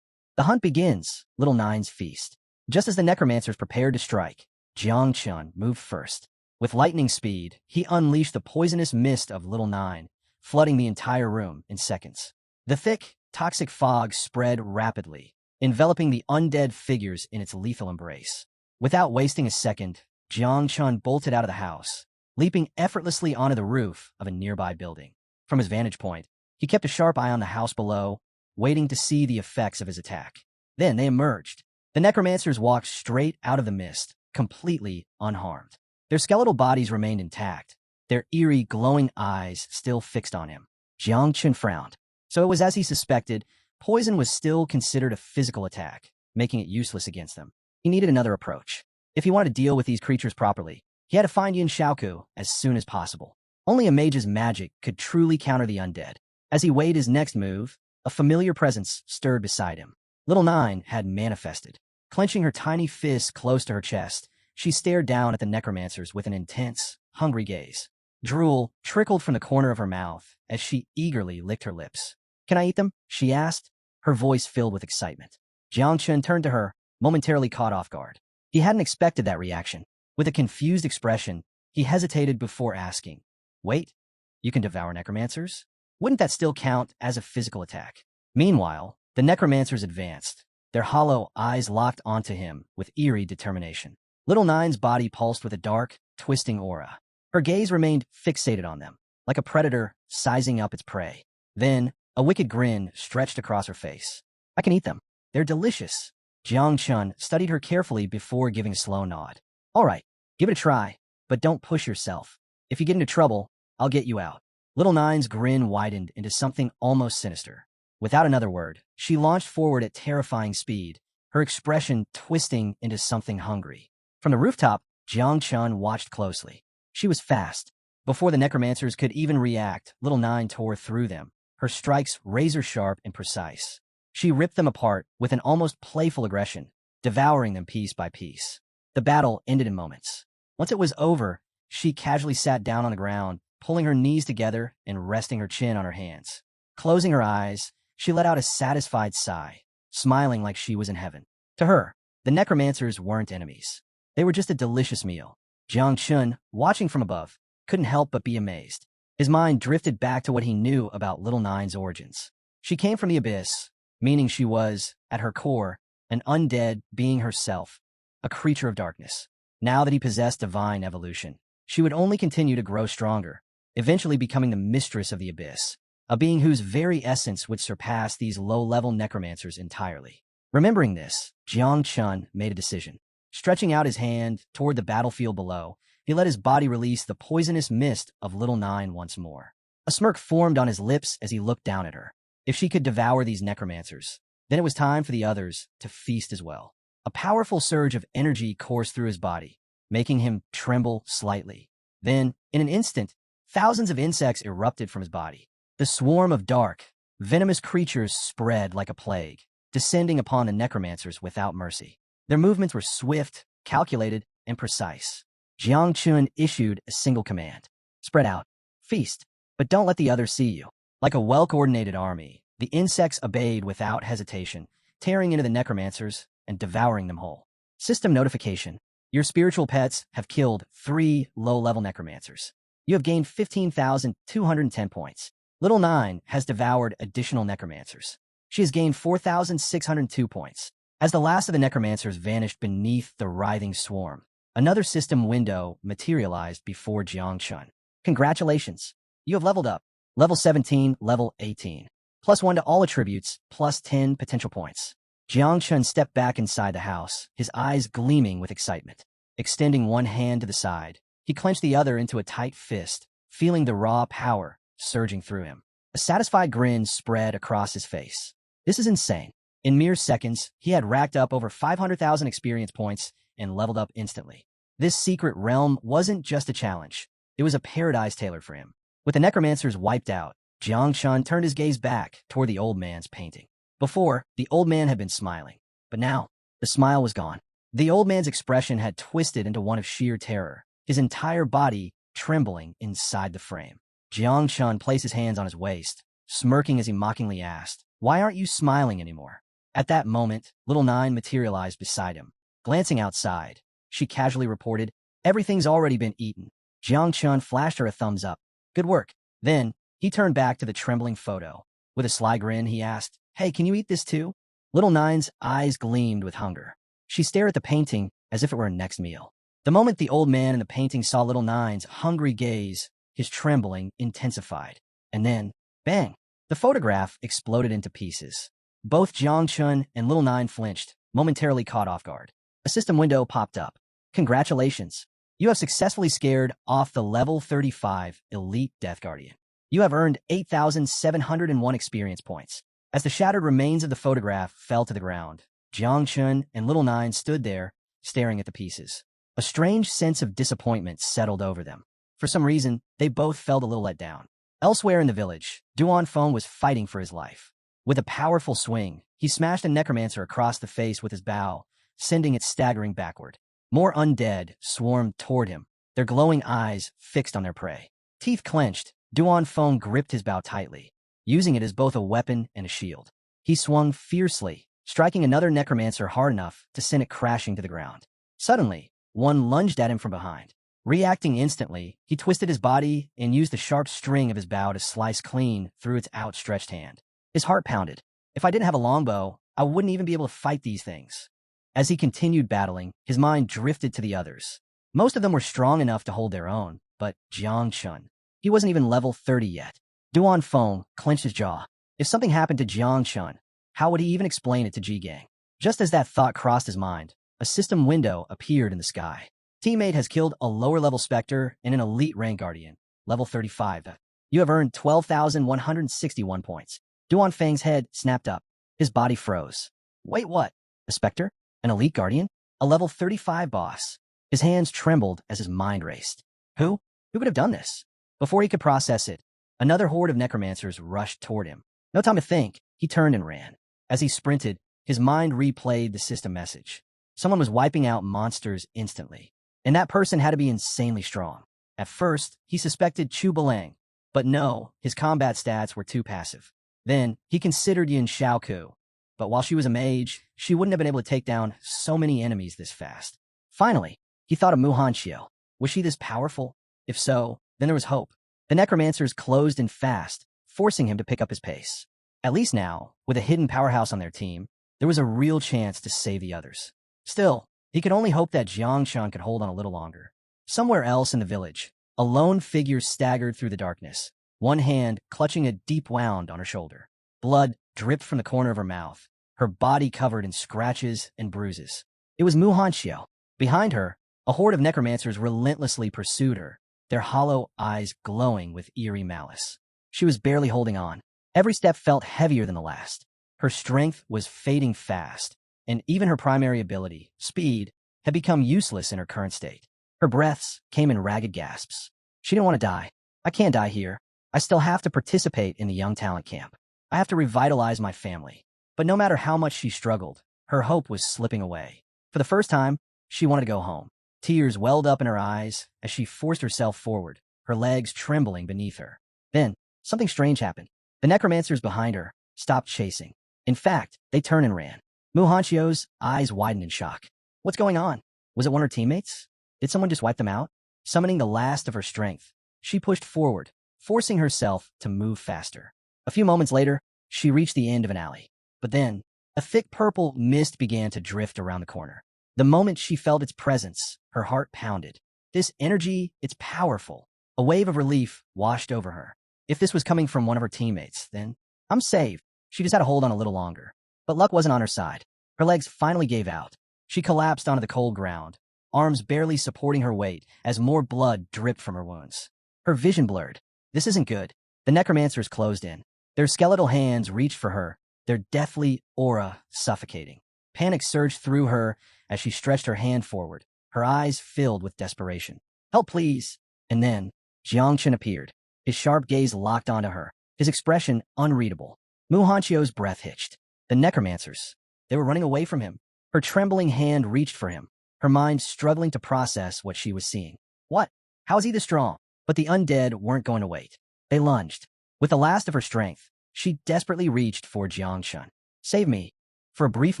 S1: The hunt begins, Little Nine's feast. Just as the necromancers prepared to strike, Jiang Chun moved first. With lightning speed, he unleashed the poisonous mist of Little Nine, flooding the entire room in seconds. The thick, toxic fog spread rapidly, enveloping the undead figures in its lethal embrace. Without wasting a second, Jiang Chun bolted out of the house, leaping effortlessly onto the roof of a nearby building. From his vantage point, he kept a sharp eye on the house below, waiting to see the effects of his attack. Then they emerged. The necromancers walked straight out of the mist, completely unharmed. Their skeletal bodies remained intact, their eerie, glowing eyes still fixed on him. Jiang Chun frowned. So it was as he suspected, poison was still considered a physical attack, making it useless against them. He needed another approach. If he wanted to deal with these creatures properly, he had to find Yin Shaoku as soon as possible. Only a mage's magic could truly counter the undead. As he weighed his next move, a familiar presence stirred beside him. Little Nine had manifested. Clenching her tiny fist close to her chest, she stared down at the necromancers with an intense, hungry gaze. Drool trickled from the corner of her mouth as she eagerly licked her lips. "Can I eat them?" she asked, her voice filled with excitement. Jiang Chun turned to her, momentarily caught off guard. He hadn't expected that reaction. With a confused expression, he hesitated before asking, "Wait, you can devour necromancers? Wouldn't that still count as a physical attack?" Meanwhile, the necromancers advanced, their hollow eyes locked onto him with eerie determination. Little Nine's body pulsed with a dark, twisting aura. Her gaze remained fixated on them, like a predator sizing up its prey. Then, a wicked grin stretched across her face. "I can eat them. They're delicious." Jiang Chun studied her carefully before giving a slow nod. "All right, give it a try, but don't push yourself. If you get into trouble, I'll get you out." Little Nine's grin widened into something almost sinister. Without another word, she launched forward at terrifying speed, her expression twisting into something hungry. From the rooftop, Jiang Chun watched closely. She was fast. Before the necromancers could even react, Little Nine tore through them, her strikes razor-sharp and precise. She ripped them apart with an almost playful aggression, devouring them piece by piece. The battle ended in moments. Once it was over, she casually sat down on the ground, pulling her knees together and resting her chin on her hands. Closing her eyes, she let out a satisfied sigh, smiling like she was in heaven. To her, the necromancers weren't enemies. They were just a delicious meal. Jiang Chun, watching from above, couldn't help but be amazed. His mind drifted back to what he knew about Little Nine's origins. She came from the abyss, meaning she was, at her core, an undead being herself, a creature of darkness. Now that he possessed divine evolution, she would only continue to grow stronger, eventually becoming the mistress of the abyss, a being whose very essence would surpass these low-level necromancers entirely. Remembering this, Jiang Chun made a decision. Stretching out his hand toward the battlefield below, he let his body release the poisonous mist of Little Nine once more. A smirk formed on his lips as he looked down at her. If she could devour these necromancers, then it was time for the others to feast as well. A powerful surge of energy coursed through his body, making him tremble slightly. Then, in an instant, thousands of insects erupted from his body. The swarm of dark, Venomous creatures spread like a plague, descending upon the necromancers without mercy. Their movements were swift, calculated, and precise. Jang Chun issued a single command. Spread out. Feast. But don't let the others see you. Like a well-coordinated army, the insects obeyed without hesitation, tearing into the necromancers and devouring them whole. System notification. Your spiritual pets have killed 3 low-level necromancers. You have gained 15,210 points. Little Nine has devoured additional necromancers. She has gained 4,602 points. As the last of the necromancers vanished beneath the writhing swarm, another system window materialized before Jang Chun. Congratulations. You have leveled up. Level 17, level 18. +1 to all attributes, +10 potential points. Jang Chun stepped back inside the house, his eyes gleaming with excitement. Extending one hand to the side, he clenched the other into a tight fist, feeling the raw power surging through him. A satisfied grin spread across his face. This is insane. In mere seconds, he had racked up over 500,000 experience points and leveled up instantly. This secret realm wasn't just a challenge. It was a paradise tailored for him. With the necromancers wiped out, Jang Chun turned his gaze back toward the old man's painting. Before, the old man had been smiling, but now, the smile was gone. The old man's expression had twisted into one of sheer terror, his entire body trembling inside the frame. Jang Chun placed his hands on his waist, smirking as he mockingly asked, "Why aren't you smiling anymore?" At that moment, Little Nine materialized beside him. Glancing outside, she casually reported, "Everything's already been eaten." Jang Chun flashed her a thumbs up. "Good work." Then, he turned back to the trembling photo. With a sly grin, he asked, "Hey, can you eat this too?" Little Nine's eyes gleamed with hunger. She stared at the painting as if it were her next meal. The moment the old man in the painting saw Little Nine's hungry gaze, his trembling intensified. And then, bang! The photograph exploded into pieces. Both Jang Chun and Little Nine flinched, momentarily caught off guard. A system window popped up. "Congratulations. You have successfully scared off the level 35 Elite Death Guardian. You have earned 8,701 experience points." As the shattered remains of the photograph fell to the ground, Jang Chun and Little Nine stood there, staring at the pieces. A strange sense of disappointment settled over them. For some reason, they both felt a little let down. Elsewhere in the village, Duan Feng was fighting for his life. With a powerful swing, he smashed a necromancer across the face with his bow, sending it staggering backward. More undead swarmed toward him, their glowing eyes fixed on their prey. Teeth clenched, Duan Feng gripped his bow tightly, using it as both a weapon and a shield. He swung fiercely, striking another necromancer hard enough to send it crashing to the ground. Suddenly, one lunged at him from behind. Reacting instantly, he twisted his body and used the sharp string of his bow to slice clean through its outstretched hand. His heart pounded. If I didn't have a longbow, I wouldn't even be able to fight these things. As he continued battling, his mind drifted to the others. Most of them were strong enough to hold their own, but Jang Chun, he wasn't even level 30 yet. Duan Feng clenched his jaw. If something happened to Jang Chun, how would he even explain it to Ji-Gang? Just as that thought crossed his mind, a system window appeared in the sky. Teammate has killed a lower-level Spectre and an elite rank Guardian, level 35. You have earned 12,161 points. Duan Feng's head snapped up. His body froze. Wait, what? A Spectre? An elite Guardian? A level 35 boss? His hands trembled as his mind raced. Who? Who could have done this? Before he could process it, another horde of necromancers rushed toward him. No time to think, he turned and ran. As he sprinted, his mind replayed the system message. Someone was wiping out monsters instantly. And that person had to be insanely strong. At first, he suspected Chu Balang, but no, his combat stats were too passive. Then, he considered Yin Xiaoku, but while she was a mage, she wouldn't have been able to take down so many enemies this fast. Finally, he thought of Muhan Xiao. Was she this powerful? If so, then there was hope. The necromancers closed in fast, forcing him to pick up his pace. At least now, with a hidden powerhouse on their team, there was a real chance to save the others. Still, he could only hope that Jiang Chun could hold on a little longer. Somewhere else in the village, a lone figure staggered through the darkness, one hand clutching a deep wound on her shoulder. Blood dripped from the corner of her mouth, her body covered in scratches and bruises. It was Muhan Xiao. Behind her, a horde of necromancers relentlessly pursued her, their hollow eyes glowing with eerie malice. She was barely holding on. Every step felt heavier than the last. Her strength was fading fast, and even her primary ability, speed, had become useless in her current state. Her breaths came in ragged gasps. She didn't want to die. I can't die here. I still have to participate in the young talent camp. I have to revitalize my family. But no matter how much she struggled, her hope was slipping away. For the first time, she wanted to go home. Tears welled up in her eyes as she forced herself forward, her legs trembling beneath her. Then, something strange happened. The necromancers behind her stopped chasing. In fact, they turned and ran. Mu Hanchio's eyes widened in shock. What's going on? Was it one of her teammates? Did someone just wipe them out? Summoning the last of her strength, she pushed forward, forcing herself to move faster. A few moments later, she reached the end of an alley. But then, a thick purple mist began to drift around the corner. The moment she felt its presence, her heart pounded. This energy, it's powerful. A wave of relief washed over her. If this was coming from one of her teammates, then I'm saved. She just had to hold on a little longer. But luck wasn't on her side. Her legs finally gave out. She collapsed onto the cold ground, arms barely supporting her weight as more blood dripped from her wounds. Her vision blurred. This isn't good. The necromancers closed in. Their skeletal hands reached for her, their deathly aura suffocating. Panic surged through her as she stretched her hand forward, her eyes filled with desperation. Help, please. And then, Jang Chun appeared, his sharp gaze locked onto her, his expression unreadable. Mu Hanchio's breath hitched. The necromancers. They were running away from him. Her trembling hand reached for him, her mind struggling to process what she was seeing. What? How is he this strong? But the undead weren't going to wait. They lunged. With the last of her strength, she desperately reached for Jang Chun. Save me. For a brief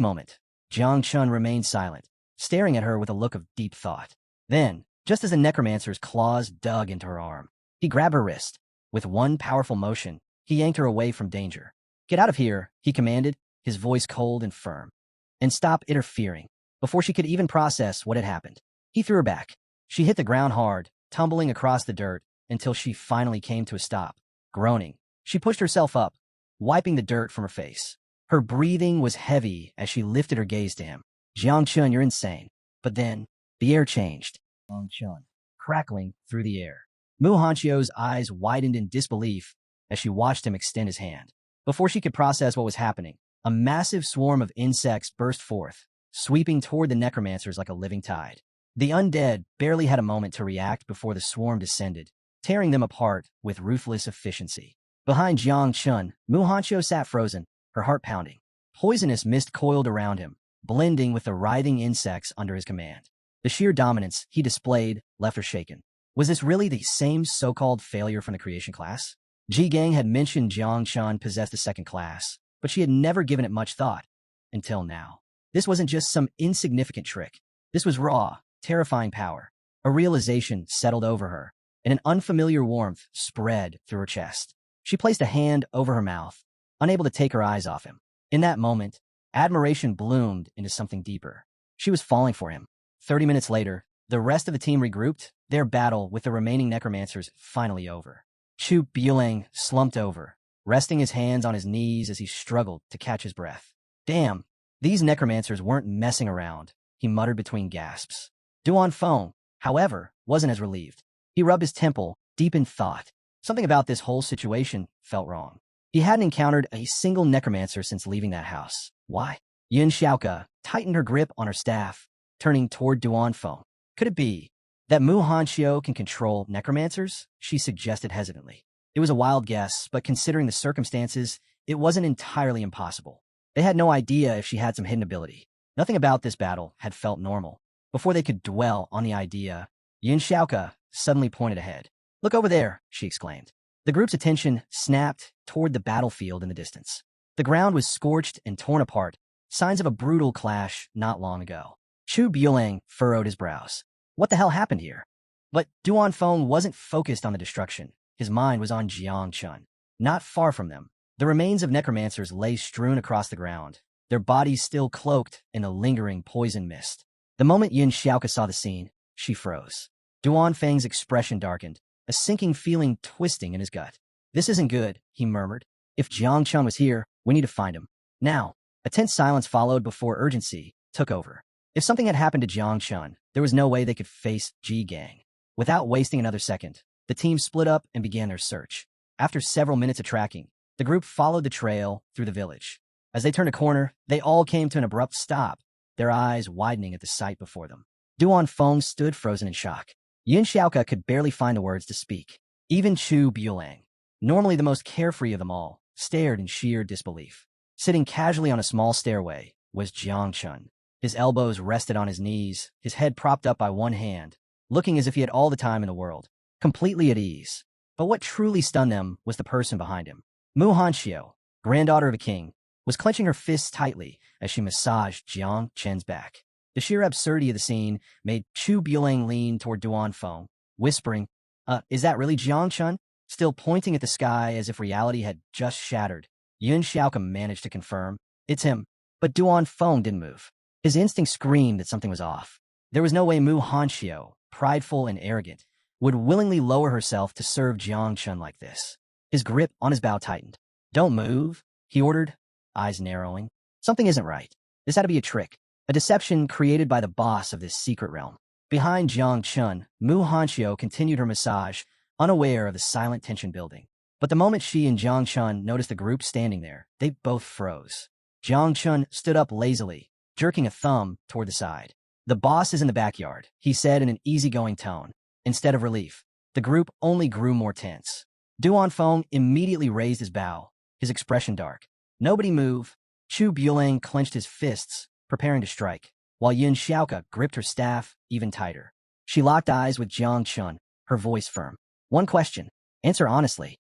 S1: moment, Jang Chun remained silent, staring at her with a look of deep thought. Then, just as the necromancer's claws dug into her arm, he grabbed her wrist. With one powerful motion, he yanked her away from danger. Get out of here, he commanded, his voice cold and firm. And stop interfering. Before she could even process what had happened, he threw her back. She hit the ground hard, tumbling across the dirt until she finally came to a stop. Groaning, she pushed herself up, wiping the dirt from her face. Her breathing was heavy as she lifted her gaze to him. Jang Chun, you're insane. But then, the air changed. Jang Chun, crackling through the air. Mu Hanchio's eyes widened in disbelief as she watched him extend his hand. Before she could process what was happening, a massive swarm of insects burst forth, sweeping toward the necromancers like a living tide. The undead barely had a moment to react before the swarm descended, tearing them apart with ruthless efficiency. Behind Jang Chun, Mu Hanchio sat frozen, her heart pounding. Poisonous mist coiled around him, blending with the writhing insects under his command. The sheer dominance he displayed left her shaken. Was this really the same so-called failure from the creation class? Ji Gang had mentioned Jang Chun possessed the second class, but she had never given it much thought. Until now. This wasn't just some insignificant trick. This was raw, terrifying power. A realization settled over her, and an unfamiliar warmth spread through her chest. She placed a hand over her mouth, unable to take her eyes off him. In that moment, admiration bloomed into something deeper. She was falling for him. 30 minutes later, the rest of the team regrouped, their battle with the remaining necromancers finally over. Chu Buelang slumped over, resting his hands on his knees as he struggled to catch his breath. Damn, these necromancers weren't messing around, he muttered between gasps. Duan Feng, however, wasn't as relieved. He rubbed his temple, deep in thought. Something about this whole situation felt wrong. He hadn't encountered a single necromancer since leaving that house. Why? Yin Xiaoka tightened her grip on her staff, turning toward Duan Feng. Could it be that Mu Hanchio can control necromancers? She suggested hesitantly. It was a wild guess, but considering the circumstances, it wasn't entirely impossible. They had no idea if she had some hidden ability. Nothing about this battle had felt normal. Before they could dwell on the idea, Yin Xiaoka suddenly pointed ahead. Look over there, she exclaimed. The group's attention snapped toward the battlefield in the distance. The ground was scorched and torn apart, signs of a brutal clash not long ago. Chu Buelang furrowed his brows. What the hell happened here? But Duan Feng wasn't focused on the destruction. His mind was on Jang Chun. Not far from them, the remains of necromancers lay strewn across the ground, their bodies still cloaked in a lingering poison mist. The moment Yin Xiaoka saw the scene, she froze. Duan Feng's expression darkened, a sinking feeling twisting in his gut. This isn't good, he murmured. If Jang Chun was here, we need to find him. Now, a tense silence followed before urgency took over. If something had happened to Jang Chun, there was no way they could face Ji Gang. Without wasting another second, the team split up and began their search. After several minutes of tracking, the group followed the trail through the village. As they turned a corner, they all came to an abrupt stop, their eyes widening at the sight before them. Duan Feng stood frozen in shock. Yin Xiaoka could barely find the words to speak. Even Chu Buelang, normally the most carefree of them all, stared in sheer disbelief. Sitting casually on a small stairway was Jang Chun. His elbows rested on his knees, his head propped up by one hand, looking as if he had all the time in the world, completely at ease. But what truly stunned them was the person behind him. Shiao, granddaughter of a king, was clenching her fists tightly as she massaged Jiang Chen's back. The sheer absurdity of the scene made Chu Buelang lean toward Duan Feng, whispering, is that really Jiang Chun? Still pointing at the sky as if reality had just shattered. Yun Xiaoka managed to confirm, it's him. But Duan Feng didn't move. His instinct screamed that something was off. There was no way Xiao, prideful and arrogant, would willingly lower herself to serve Jiang Chun like this. His grip on his bow tightened. Don't move, he ordered, eyes narrowing. Something isn't right. This had to be a trick, a deception created by the boss of this secret realm. Behind Jiang Chun, Xiao continued her massage, unaware of the silent tension building. But the moment she and Jiang Chun noticed the group standing there, they both froze. Jiang Chun stood up lazily, jerking a thumb toward the side. The boss is in the backyard, he said in an easygoing tone. Instead of relief, the group only grew more tense. Duan Feng immediately raised his bow, his expression dark. Nobody move. Chu Buelang clenched his fists, preparing to strike, while Yun Xiaoka gripped her staff even tighter. She locked eyes with Jiang Chun, her voice firm. One question. Answer honestly.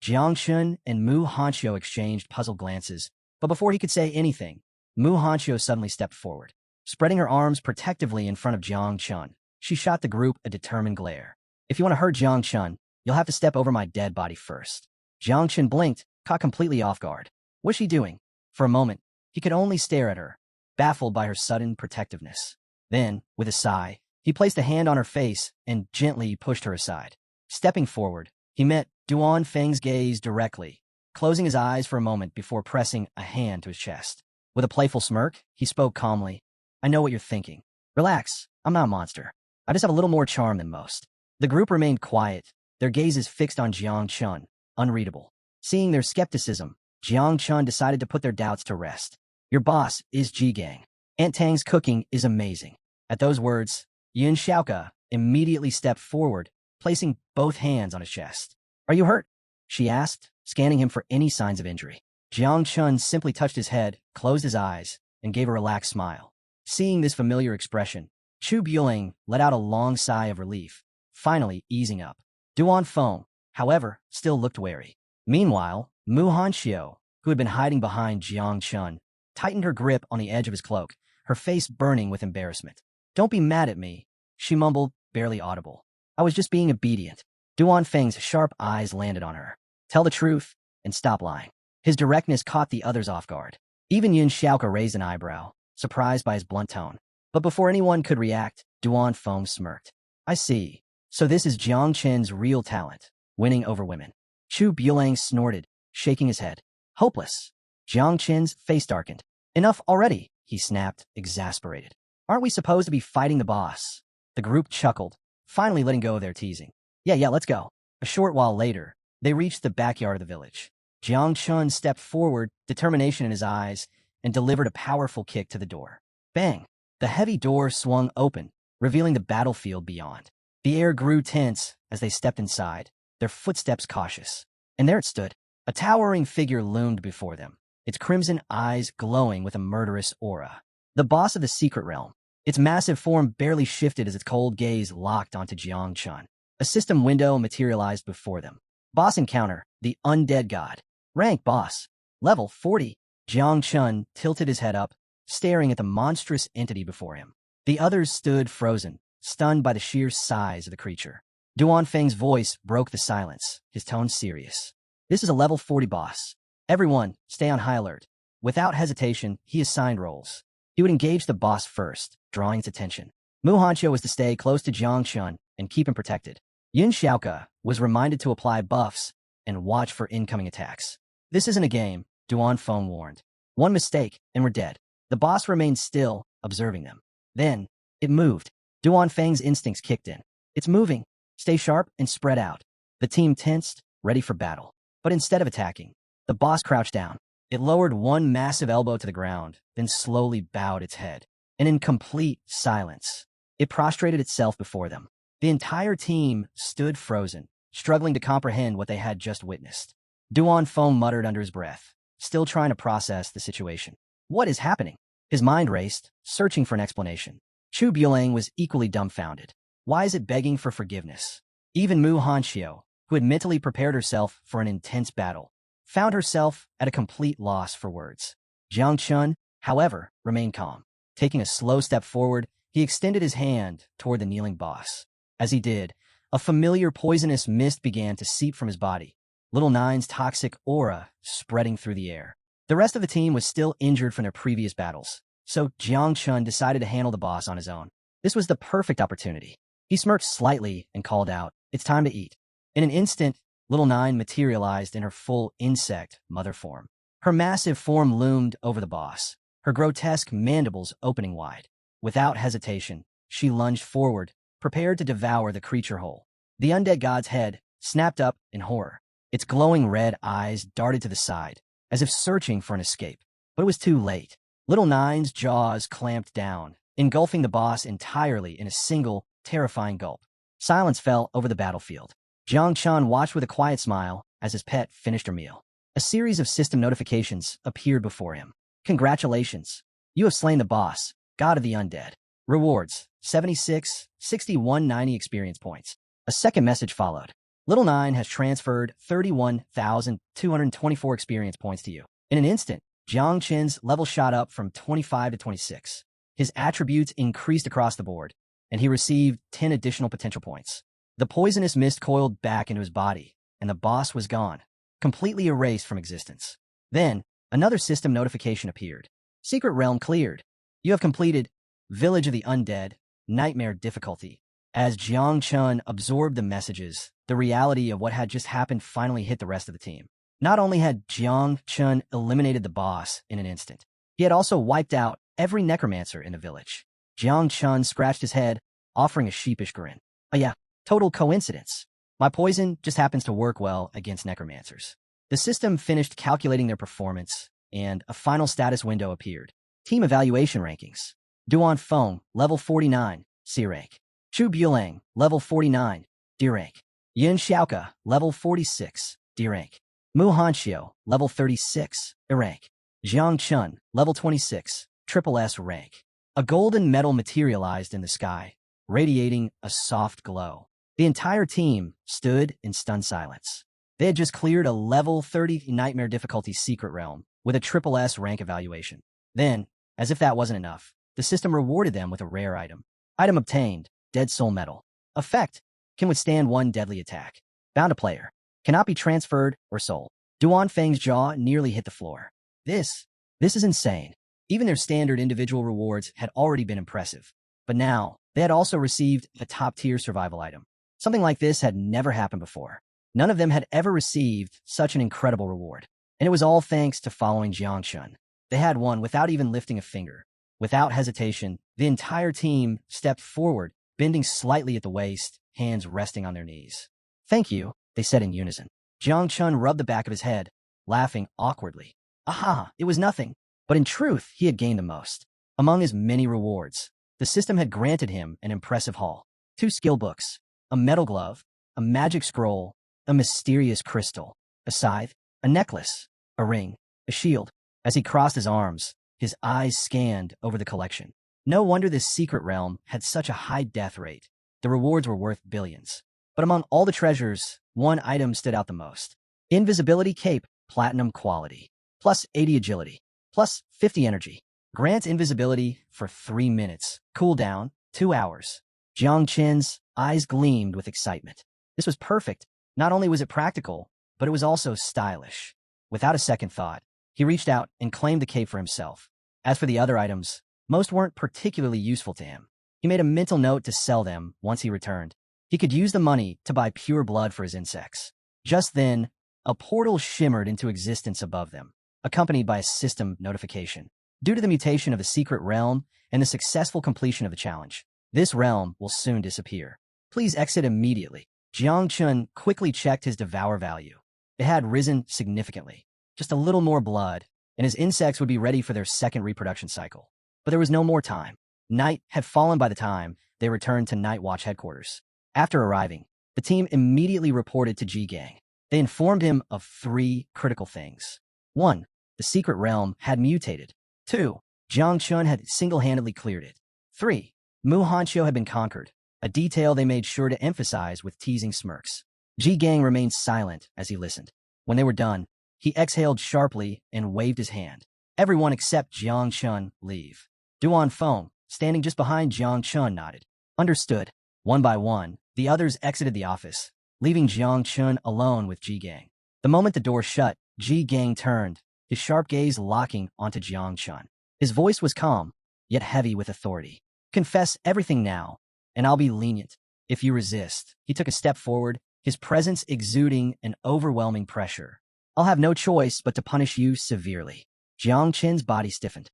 S1: Jiang Chun and Xiao exchanged puzzled glances, but before he could say anything, Xiao suddenly stepped forward. Spreading her arms protectively in front of Jiang Chun, she shot the group a determined glare. If you want to hurt Jiang Chun, you'll have to step over my dead body first. Jiang Chun blinked, caught completely off guard. What's she doing? For a moment, he could only stare at her, baffled by her sudden protectiveness. Then, with a sigh, he placed a hand on her face and gently pushed her aside. Stepping forward, he met Duan Feng's gaze directly, closing his eyes for a moment before pressing a hand to his chest. With a playful smirk, he spoke calmly. I know what you're thinking. Relax, I'm not a monster. I just have a little more charm than most. The group remained quiet, their gazes fixed on Jiang Chun, unreadable. Seeing their skepticism, Jiang Chun decided to put their doubts to rest. Your boss is Ji-Gang. Aunt Tang's cooking is amazing. At those words, Yun Xiaoka immediately stepped forward, placing both hands on his chest. Are you hurt? She asked, scanning him for any signs of injury. Jiang Chun simply touched his head, closed his eyes, and gave a relaxed smile. Seeing this familiar expression, Chu Buelang let out a long sigh of relief, finally easing up. Duan Feng, however, still looked wary. Meanwhile, Xiao, who had been hiding behind Jiang Chun, tightened her grip on the edge of his cloak, her face burning with embarrassment. Don't be mad at me, she mumbled, barely audible. I was just being obedient. Duan Feng's sharp eyes landed on her. Tell the truth and stop lying. His directness caught the others off guard. Even Yun Xiaoka raised an eyebrow, surprised by his blunt tone. But before anyone could react, Duan Feng smirked. I see. So this is Jiang Chen's real talent, winning over women. Chu Buelang snorted, shaking his head. Hopeless. Jiang Chen's face darkened. Enough already, he snapped, exasperated. Aren't we supposed to be fighting the boss? The group chuckled, finally letting go of their teasing. Yeah, let's go. A short while later, they reached the backyard of the village. Jiang Chun stepped forward, determination in his eyes, and delivered a powerful kick to the door. Bang! The heavy door swung open, revealing the battlefield beyond. The air grew tense as they stepped inside, their footsteps cautious. And there it stood. A towering figure loomed before them, its crimson eyes glowing with a murderous aura. The boss of the secret realm. Its massive form barely shifted as its cold gaze locked onto Jiang Chun. A system window materialized before them. Boss encounter, the undead god. Rank boss. Level 40. Jiang Chun tilted his head up, staring at the monstrous entity before him. The others stood frozen, stunned by the sheer size of the creature. Duan Feng's voice broke the silence, his tone serious. This is a level 40 boss. Everyone, stay on high alert. Without hesitation, he assigned roles. He would engage the boss first, drawing its attention. Xiao was to stay close to Jiang Chun and keep him protected. Yun Xiaoka was reminded to apply buffs and watch for incoming attacks. This isn't a game, Duan Feng warned. One mistake, and we're dead. The boss remained still, observing them. Then, it moved. Duan Feng's instincts kicked in. It's moving. Stay sharp and spread out. The team tensed, ready for battle. But instead of attacking, the boss crouched down. It lowered one massive elbow to the ground, then slowly bowed its head. And in complete silence, it prostrated itself before them. The entire team stood frozen, struggling to comprehend what they had just witnessed. Duan Feng muttered under his breath, still trying to process the situation. What is happening? His mind raced, searching for an explanation. Chu Buelang was equally dumbfounded. Why is it begging for forgiveness? Even Mu Hanxiu, who had mentally prepared herself for an intense battle, found herself at a complete loss for words. Jang Chun, however, remained calm. Taking a slow step forward, he extended his hand toward the kneeling boss. As he did, a familiar poisonous mist began to seep from his body, Little Nine's toxic aura spreading through the air. The rest of the team was still injured from their previous battles, so Jiang Chun decided to handle the boss on his own. This was the perfect opportunity. He smirked slightly and called out, "It's time to eat." In an instant, Little Nine materialized in her full insect mother form. Her massive form loomed over the boss, her grotesque mandibles opening wide. Without hesitation, she lunged forward, prepared to devour the creature whole. The undead god's head snapped up in horror. Its glowing red eyes darted to the side, as if searching for an escape. But it was too late. Little Nine's jaws clamped down, engulfing the boss entirely in a single, terrifying gulp. Silence fell over the battlefield. Jiang Chun watched with a quiet smile as his pet finished her meal. A series of system notifications appeared before him. Congratulations. You have slain the boss, god of the undead. Rewards, 76, 61, 90 experience points. A second message followed. Little Nine has transferred 31,224 experience points to you. In an instant, Jiang Chin's level shot up from 25 to 26. His attributes increased across the board, and he received 10 additional potential points. The poisonous mist coiled back into his body, and the boss was gone, completely erased from existence. Then, another system notification appeared. Secret Realm cleared. You have completed Village of the Undead, Nightmare difficulty. As Jiang Chun absorbed the messages, the reality of what had just happened finally hit the rest of the team. Not only had Jiang Chun eliminated the boss in an instant, he had also wiped out every necromancer in the village. Jiang Chun scratched his head, offering a sheepish grin. Oh yeah, total coincidence. My poison just happens to work well against necromancers. The system finished calculating their performance, and a final status window appeared. Team evaluation rankings. Duan Feng, level 49, C rank. Chu Buelang, level 49, D rank. Yin Xiaoka, level 46, D rank. Mu Hanxiu, level 36, E rank. Jiang Chun, level 26, triple S rank. A golden metal materialized in the sky, radiating a soft glow. The entire team stood in stunned silence. They had just cleared a level 30 Nightmare difficulty secret realm with a triple S rank evaluation. Then, as if that wasn't enough, the system rewarded them with a rare item. Item obtained, Dead Soul Metal. Effect, can withstand one deadly attack. Bound to player. Cannot be transferred or sold. Duan Feng's jaw nearly hit the floor. This is insane. Even their standard individual rewards had already been impressive. But now, they had also received a top-tier survival item. Something like this had never happened before. None of them had ever received such an incredible reward. And it was all thanks to following Jiang Chun. They had won without even lifting a finger. Without hesitation, the entire team stepped forward, bending slightly at the waist, hands resting on their knees. "Thank you," they said in unison. Jiang Chun rubbed the back of his head, laughing awkwardly. Aha, it was nothing. But in truth, he had gained the most. Among his many rewards, the system had granted him an impressive haul. 2 skill books, a metal glove, a magic scroll, a mysterious crystal, a scythe, a necklace, a ring, a shield. As he crossed his arms, his eyes scanned over the collection. No wonder this secret realm had such a high death rate. The rewards were worth billions. But among all the treasures, one item stood out the most. Invisibility Cape, Platinum Quality. Plus 80 Agility. Plus 50 Energy. Grants invisibility for 3 minutes. Cooldown, 2 hours. Jiang Chin's eyes gleamed with excitement. This was perfect. Not only was it practical, but it was also stylish. Without a second thought, he reached out and claimed the cape for himself. As for the other items, most weren't particularly useful to him. He made a mental note to sell them once he returned. He could use the money to buy pure blood for his insects. Just then, a portal shimmered into existence above them, accompanied by a system notification. Due to the mutation of the secret realm and the successful completion of the challenge, this realm will soon disappear. Please exit immediately. Jiang Chun quickly checked his devour value. It had risen significantly. Just a little more blood, and his insects would be ready for their second reproduction cycle. But there was no more time. Night had fallen by the time they returned to Night Watch headquarters. After arriving, the team immediately reported to G Gang. They informed him of 3 critical things. 1. The secret realm had mutated. 2. Jang Chun had single-handedly cleared it. 3. Mu Hanxiu had been conquered, a detail they made sure to emphasize with teasing smirks. Ji Gang remained silent as he listened. When they were done, he exhaled sharply and waved his hand. Everyone except Jiang Chun leave. Duan Feng, standing just behind Jiang Chun, nodded. Understood. One by one, the others exited the office, leaving Jiang Chun alone with Ji Gang. The moment the door shut, Ji Gang turned, his sharp gaze locking onto Jiang Chun. His voice was calm, yet heavy with authority. Confess everything now, and I'll be lenient. If you resist, he took a step forward, his presence exuding an overwhelming pressure. I'll have no choice but to punish you severely. Jiang Chin's body stiffened.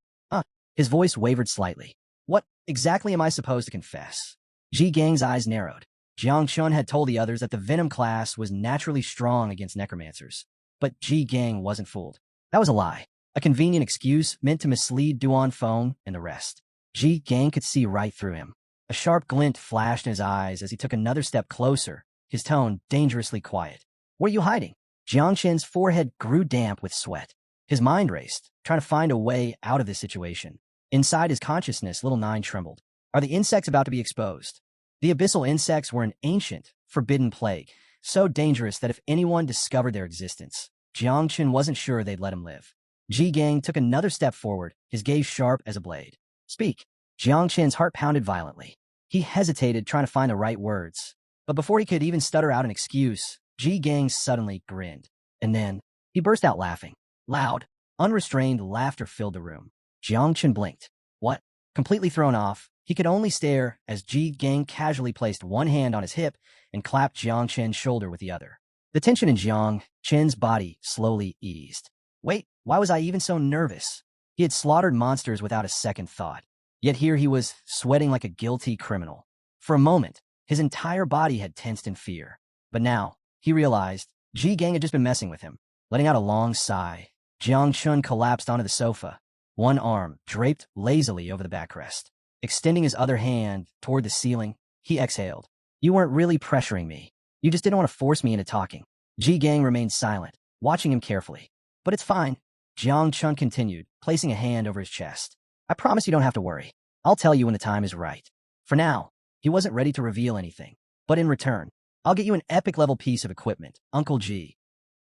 S1: His voice wavered slightly. What exactly am I supposed to confess? Ji Gang's eyes narrowed. Jiang Chun had told the others that the Venom class was naturally strong against necromancers. But Ji Gang wasn't fooled. That was a lie. A convenient excuse meant to mislead Duan Feng and the rest. Ji Gang could see right through him. A sharp glint flashed in his eyes as he took another step closer, his tone dangerously quiet. What are you hiding? Jiang Chin's forehead grew damp with sweat. His mind raced, trying to find a way out of this situation. Inside his consciousness, Little Nine trembled. Are the insects about to be exposed? The abyssal insects were an ancient, forbidden plague, so dangerous that if anyone discovered their existence, Jiang Chun wasn't sure they'd let him live. Ji Gang took another step forward, his gaze sharp as a blade. Speak. Jiang Chin's heart pounded violently. He hesitated, trying to find the right words. But before he could even stutter out an excuse, Ji Gang suddenly grinned. And then, he burst out laughing. Loud, unrestrained laughter filled the room. Jiang Chun blinked. What? Completely thrown off, he could only stare as Ji Gang casually placed one hand on his hip and clapped Jiang Chin's shoulder with the other. The tension in Jiang Chin's body slowly eased. Wait, why was I even so nervous? He had slaughtered monsters without a second thought. Yet here he was, sweating like a guilty criminal. For a moment, his entire body had tensed in fear. But now, he realized, Ji Gang had just been messing with him. Letting out a long sigh, Jiang Chun collapsed onto the sofa, one arm draped lazily over the backrest. Extending his other hand toward the ceiling, he exhaled. You weren't really pressuring me. You just didn't want to force me into talking. Ji Gang remained silent, watching him carefully. But it's fine, Jiang Chun continued, placing a hand over his chest. I promise you don't have to worry. I'll tell you when the time is right. For now, he wasn't ready to reveal anything. But in return, I'll get you an epic-level piece of equipment, Uncle Ji.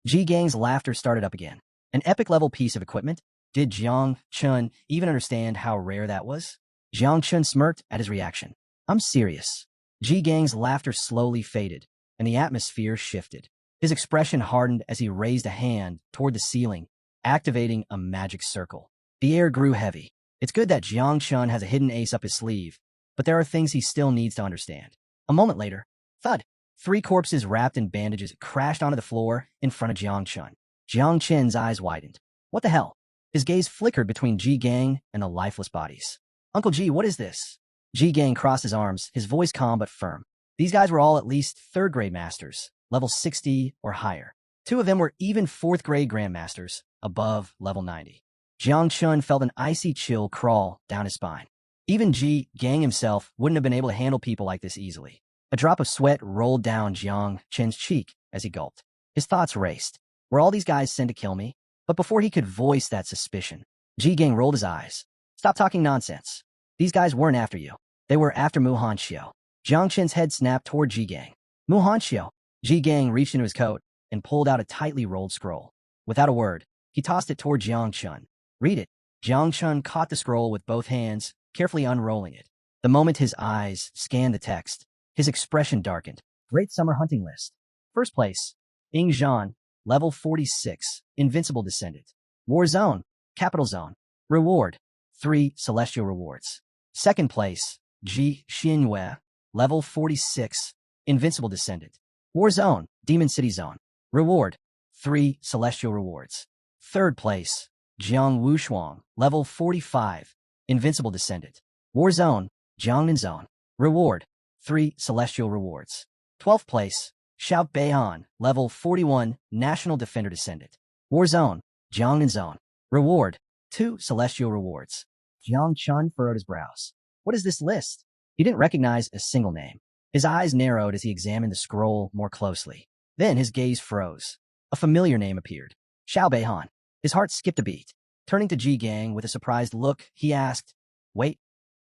S1: Ji Gang's laughter started up again. An epic-level piece of equipment? Did Jiang Chun even understand how rare that was? Jiang Chun smirked at his reaction. I'm serious. Ji Gang's laughter slowly faded, and the atmosphere shifted. His expression hardened as he raised a hand toward the ceiling, activating a magic circle. The air grew heavy. It's good that Jiang Chun has a hidden ace up his sleeve, but there are things he still needs to understand. A moment later, thud. 3 corpses wrapped in bandages crashed onto the floor in front of Jiang Chun. Jiang Chin's eyes widened. What the hell? His gaze flickered between Ji Gang and the lifeless bodies. Uncle Ji, what is this? Ji Gang crossed his arms, his voice calm but firm. These guys were all at least 3rd-grade masters, level 60 or higher. 2 of them were even 4th-grade grandmasters, above level 90. Jiang Chun felt an icy chill crawl down his spine. Even Ji Gang himself wouldn't have been able to handle people like this easily. A drop of sweat rolled down Jiang Chin's cheek as he gulped. His thoughts raced. Were all these guys sent to kill me? But before he could voice that suspicion, Ji Gang rolled his eyes. Stop talking nonsense. These guys weren't after you. They were after Mu Hanxiu. Jiang Chin's head snapped toward Ji Gang. Mu Hanxiu. Ji Gang reached into his coat and pulled out a tightly rolled scroll. Without a word, he tossed it toward Jiang Chun. Read it. Jiang Chun caught the scroll with both hands, carefully unrolling it. The moment his eyes scanned the text, his expression darkened. Great Summer Hunting List. First place, Ing Zhan, level 46, Invincible Descendant. War Zone, Capital Zone. Reward, 3 Celestial Rewards. Second place, Ji Xinyue, level 46, Invincible Descendant. War Zone, Demon City Zone. Reward, 3 Celestial Rewards. Third place, Jiang Wushuang, level 45, Invincible Descendant. War Zone, Jiangnan Zone. Reward, 3 Celestial Rewards. 12th place, Xiao Beihan, level 41, National Defender Descendant. War Zone, Jiangnan Zone. Reward, 2 Celestial Rewards. Jiang Chun furrowed his brows. What is this list? He didn't recognize a single name. His eyes narrowed as he examined the scroll more closely. Then his gaze froze. A familiar name appeared. Xiao Beihan. His heart skipped a beat. Turning to Ji Gang with a surprised look, he asked, "Wait,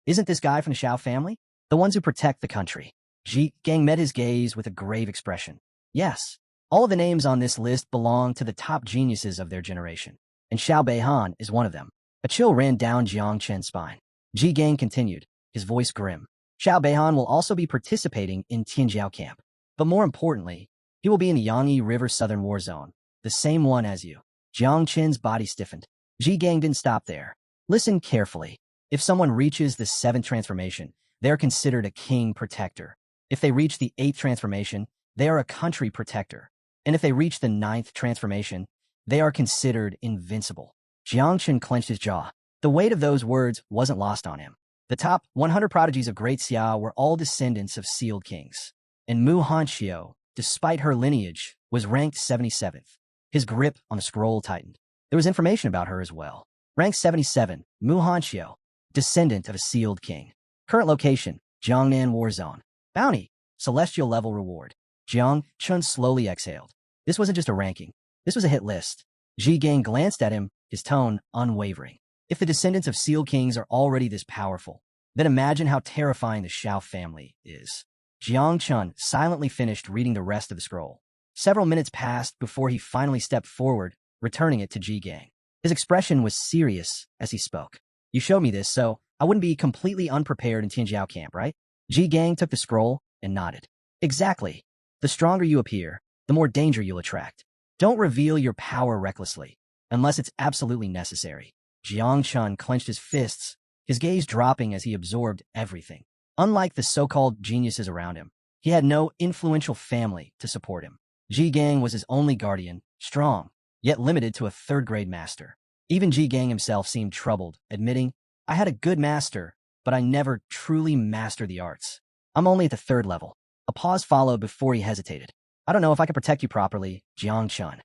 S1: isn't this guy from the Xiao family? The ones who protect the country?" Ji Gang met his gaze with a grave expression. Yes, all of the names on this list belong to the top geniuses of their generation, and Xiao Beihan is one of them. A chill ran down Jiang Chen's spine. Ji Gang continued, his voice grim. Xiao Beihan will also be participating in Tianjiao camp, but more importantly, he will be in the Yangtze River Southern War Zone, the same one as you. Jiang Chen's body stiffened. Ji Gang didn't stop there. Listen carefully. If someone reaches the 7th transformation, they are considered a king protector. If they reach the 8th transformation, they are a country protector. And if they reach the 9th transformation, they are considered invincible. Jiang Chun clenched his jaw. The weight of those words wasn't lost on him. The top 100 prodigies of Great Xiao were all descendants of sealed kings. And Mu Hanxiu, despite her lineage, was ranked 77th. His grip on the scroll tightened. There was information about her as well. Rank 77, Mu Hanxiu, descendant of a sealed king. Current location, Jiangnan War Zone. Bounty, celestial level reward. Jiang Chun slowly exhaled. This wasn't just a ranking. This was a hit list. Ji Gang glanced at him, his tone unwavering. If the descendants of sealed kings are already this powerful, then imagine how terrifying the Xiao family is. Jiang Chun silently finished reading the rest of the scroll. Several minutes passed before he finally stepped forward, returning it to Ji Gang. His expression was serious as he spoke. You showed me this, so I wouldn't be completely unprepared in Tianjiao camp, right? Ji Gang took the scroll and nodded. Exactly. The stronger you appear, the more danger you'll attract. Don't reveal your power recklessly, unless it's absolutely necessary. Jiang Chun clenched his fists, his gaze dropping as he absorbed everything. Unlike the so-called geniuses around him, he had no influential family to support him. Ji Gang was his only guardian, strong, yet limited to a 3rd-grade master. Even Ji Gang himself seemed troubled, admitting, I had a good master, but I never truly mastered the arts. I'm only at the 3rd level. A pause followed before he hesitated. I don't know if I can protect you properly, Jiang Chun.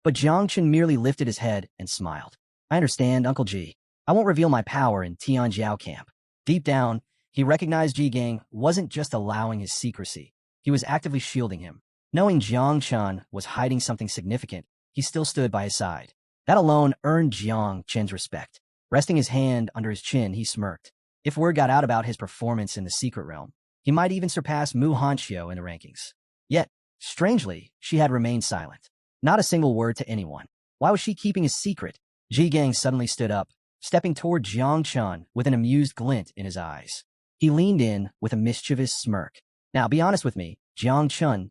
S1: But Jiang Chun merely lifted his head and smiled. I understand, Uncle Ji. I won't reveal my power in Tianjiao camp. Deep down, he recognized Ji Gang wasn't just allowing his secrecy. He was actively shielding him. Knowing Jiang Chun was hiding something significant, he still stood by his side. That alone earned Jiang Chun's respect. Resting his hand under his chin, he smirked. If word got out about his performance in the secret realm, he might even surpass Mu Hanxiu in the rankings. Yet, strangely, she had remained silent. Not a single word to anyone. Why was she keeping a secret? Ji Gang suddenly stood up, stepping toward Jiang Chun with an amused glint in his eyes. He leaned in with a mischievous smirk. Now, be honest with me, Jiang Chun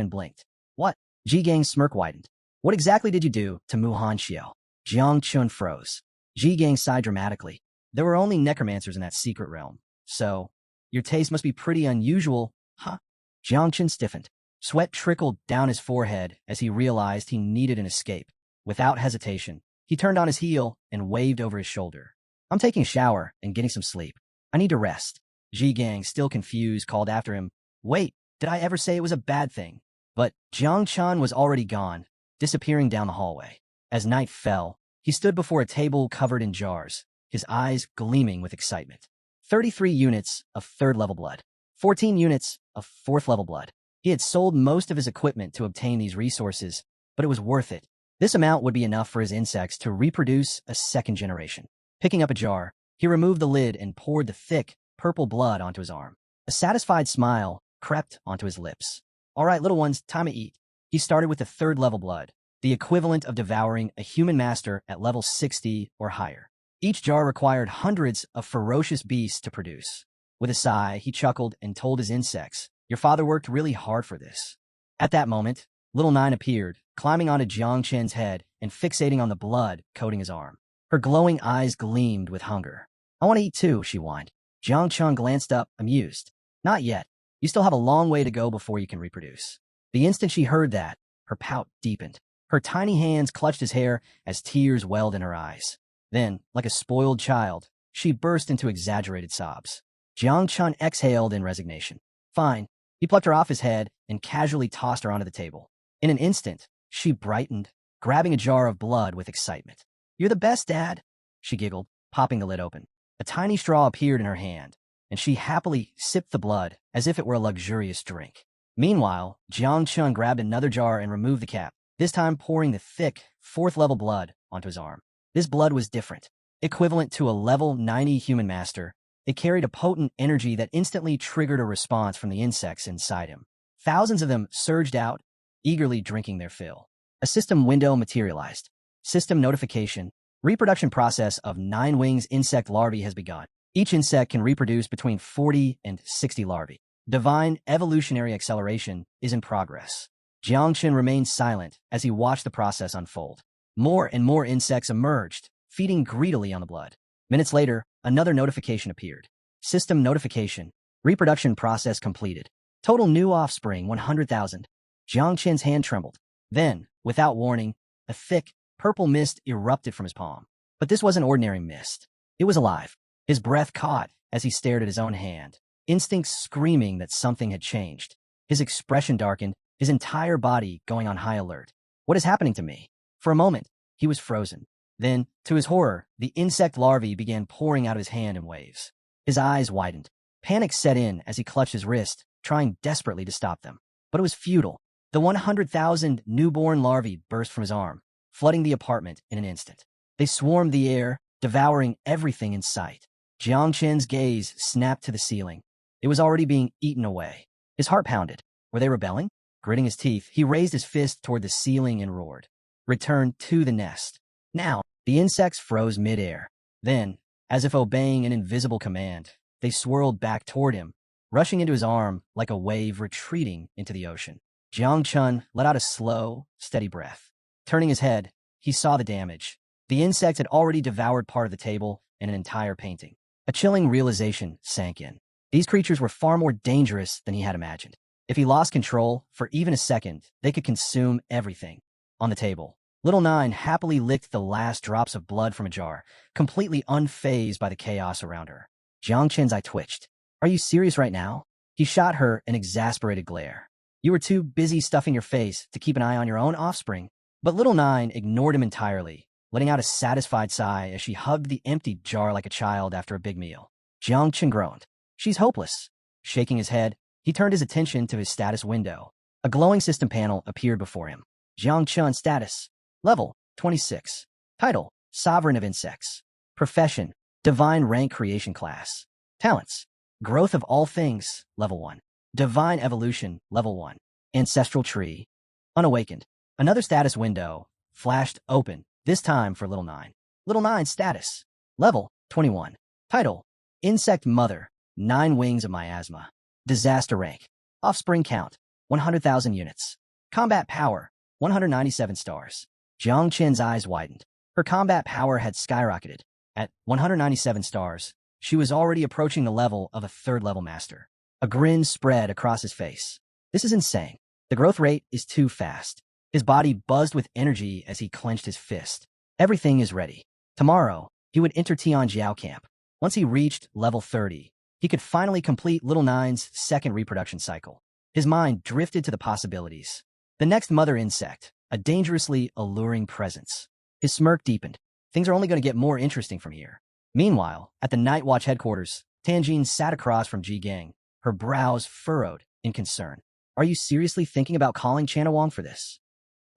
S1: blinked. What? Ji Gang's smirk widened. What exactly did you do to Mu Hanxiu? Jiang Chun froze. Ji Gang sighed dramatically. There were only necromancers in that secret realm. So, your taste must be pretty unusual, huh? Jiang Chun stiffened. Sweat trickled down his forehead as he realized he needed an escape. Without hesitation, he turned on his heel and waved over his shoulder. I'm taking a shower and getting some sleep. I need to rest. Ji Gang, still confused, called after him. Wait, did I ever say it was a bad thing? But Jiang Chun was already gone, disappearing down the hallway. As night fell, he stood before a table covered in jars, his eyes gleaming with excitement. 33 units of 3rd-level blood. 14 units of 4th-level blood. He had sold most of his equipment to obtain these resources, but it was worth it. This amount would be enough for his insects to reproduce a 2nd generation. Picking up a jar, he removed the lid and poured the thick, purple blood onto his arm. A satisfied smile crept onto his lips. All right, little ones, time to eat. He started with the 3rd-level blood, the equivalent of devouring a human master at level 60 or higher. Each jar required hundreds of ferocious beasts to produce. With a sigh, he chuckled and told his insects, your father worked really hard for this. At that moment, Little Nine appeared, climbing onto Jiang Chen's head and fixating on the blood coating his arm. Her glowing eyes gleamed with hunger. I want to eat too, she whined. Jiang Chun glanced up, amused. Not yet. You still have a long way to go before you can reproduce. The instant she heard that, her pout deepened. Her tiny hands clutched his hair as tears welled in her eyes. Then, like a spoiled child, she burst into exaggerated sobs. Jiang Chun exhaled in resignation. Fine. He plucked her off his head and casually tossed her onto the table. In an instant, she brightened, grabbing a jar of blood with excitement. You're the best, Dad, she giggled, popping the lid open. A tiny straw appeared in her hand, and she happily sipped the blood as if it were a luxurious drink. Meanwhile, Jang Chun grabbed another jar and removed the cap, this time pouring the thick, 4th-level blood onto his arm. This blood was different. Equivalent to a level 90 human master, it carried a potent energy that instantly triggered a response from the insects inside him. Thousands of them surged out, eagerly drinking their fill. A system window materialized. System notification. Reproduction process of 9 wings insect larvae has begun. Each insect can reproduce between 40 and 60 larvae. Divine evolutionary acceleration is in progress. Jiang Chun remained silent as he watched the process unfold. More and more insects emerged, feeding greedily on the blood. Minutes later, another notification appeared. System notification. Reproduction process completed. Total new offspring 100,000. Jiang Chun's hand trembled. Then, without warning, a thick, purple mist erupted from his palm. But this wasn't ordinary mist. It was alive. His breath caught as he stared at his own hand, instincts screaming that something had changed. His expression darkened, his entire body going on high alert. What is happening to me? For a moment, he was frozen. Then, to his horror, the insect larvae began pouring out of his hand in waves. His eyes widened. Panic set in as he clutched his wrist, trying desperately to stop them. But it was futile. The 100,000 newborn larvae burst from his arm, flooding the apartment in an instant. They swarmed the air, devouring everything in sight. Jiang Chun's gaze snapped to the ceiling. It was already being eaten away. His heart pounded. Were they rebelling? Gritting his teeth, he raised his fist toward the ceiling and roared. Return to the nest. Now, the insects froze midair. Then, as if obeying an invisible command, they swirled back toward him, rushing into his arm like a wave retreating into the ocean. Jiang Chun let out a slow, steady breath. Turning his head, he saw the damage. The insects had already devoured part of the table and an entire painting. A chilling realization sank in. These creatures were far more dangerous than he had imagined. If he lost control for even a second, they could consume everything. On the table, Little Nine happily licked the last drops of blood from a jar, completely unfazed by the chaos around her. Jiang Chun's eye twitched. Are you serious right now? He shot her an exasperated glare. You were too busy stuffing your face to keep an eye on your own offspring. But Little Nine ignored him entirely, letting out a satisfied sigh as she hugged the empty jar like a child after a big meal. Jiang Chun groaned. She's hopeless. Shaking his head, he turned his attention to his status window. A glowing system panel appeared before him. Jiang Chun status. Level 26. Title, Sovereign of Insects. Profession, Divine Rank Creation Class. Talents, Growth of All Things, Level 1. Divine Evolution, Level 1. Ancestral Tree. Unawakened. Another status window flashed open, this time for Little Nine. Little Nine's status. Level 21. Title, Insect Mother, 9 Wings of Miasma. Disaster Rank. Offspring Count, 100,000 units. Combat Power, 197 stars. Jiang Chun's eyes widened. Her combat power had skyrocketed. At 197 stars, she was already approaching the level of a 3rd-level master. A grin spread across his face. This is insane. The growth rate is too fast. His body buzzed with energy as he clenched his fist. Everything is ready. Tomorrow, he would enter Tianjiao camp. Once he reached level 30, he could finally complete Little Nine's 2nd reproduction cycle. His mind drifted to the possibilities. The next mother insect, a dangerously alluring presence. His smirk deepened. Things are only going to get more interesting from here. Meanwhile, at the Night Watch headquarters, Tianjin sat across from Ji Gang, her brows furrowed in concern. Are you seriously thinking about calling Chana Wang for this?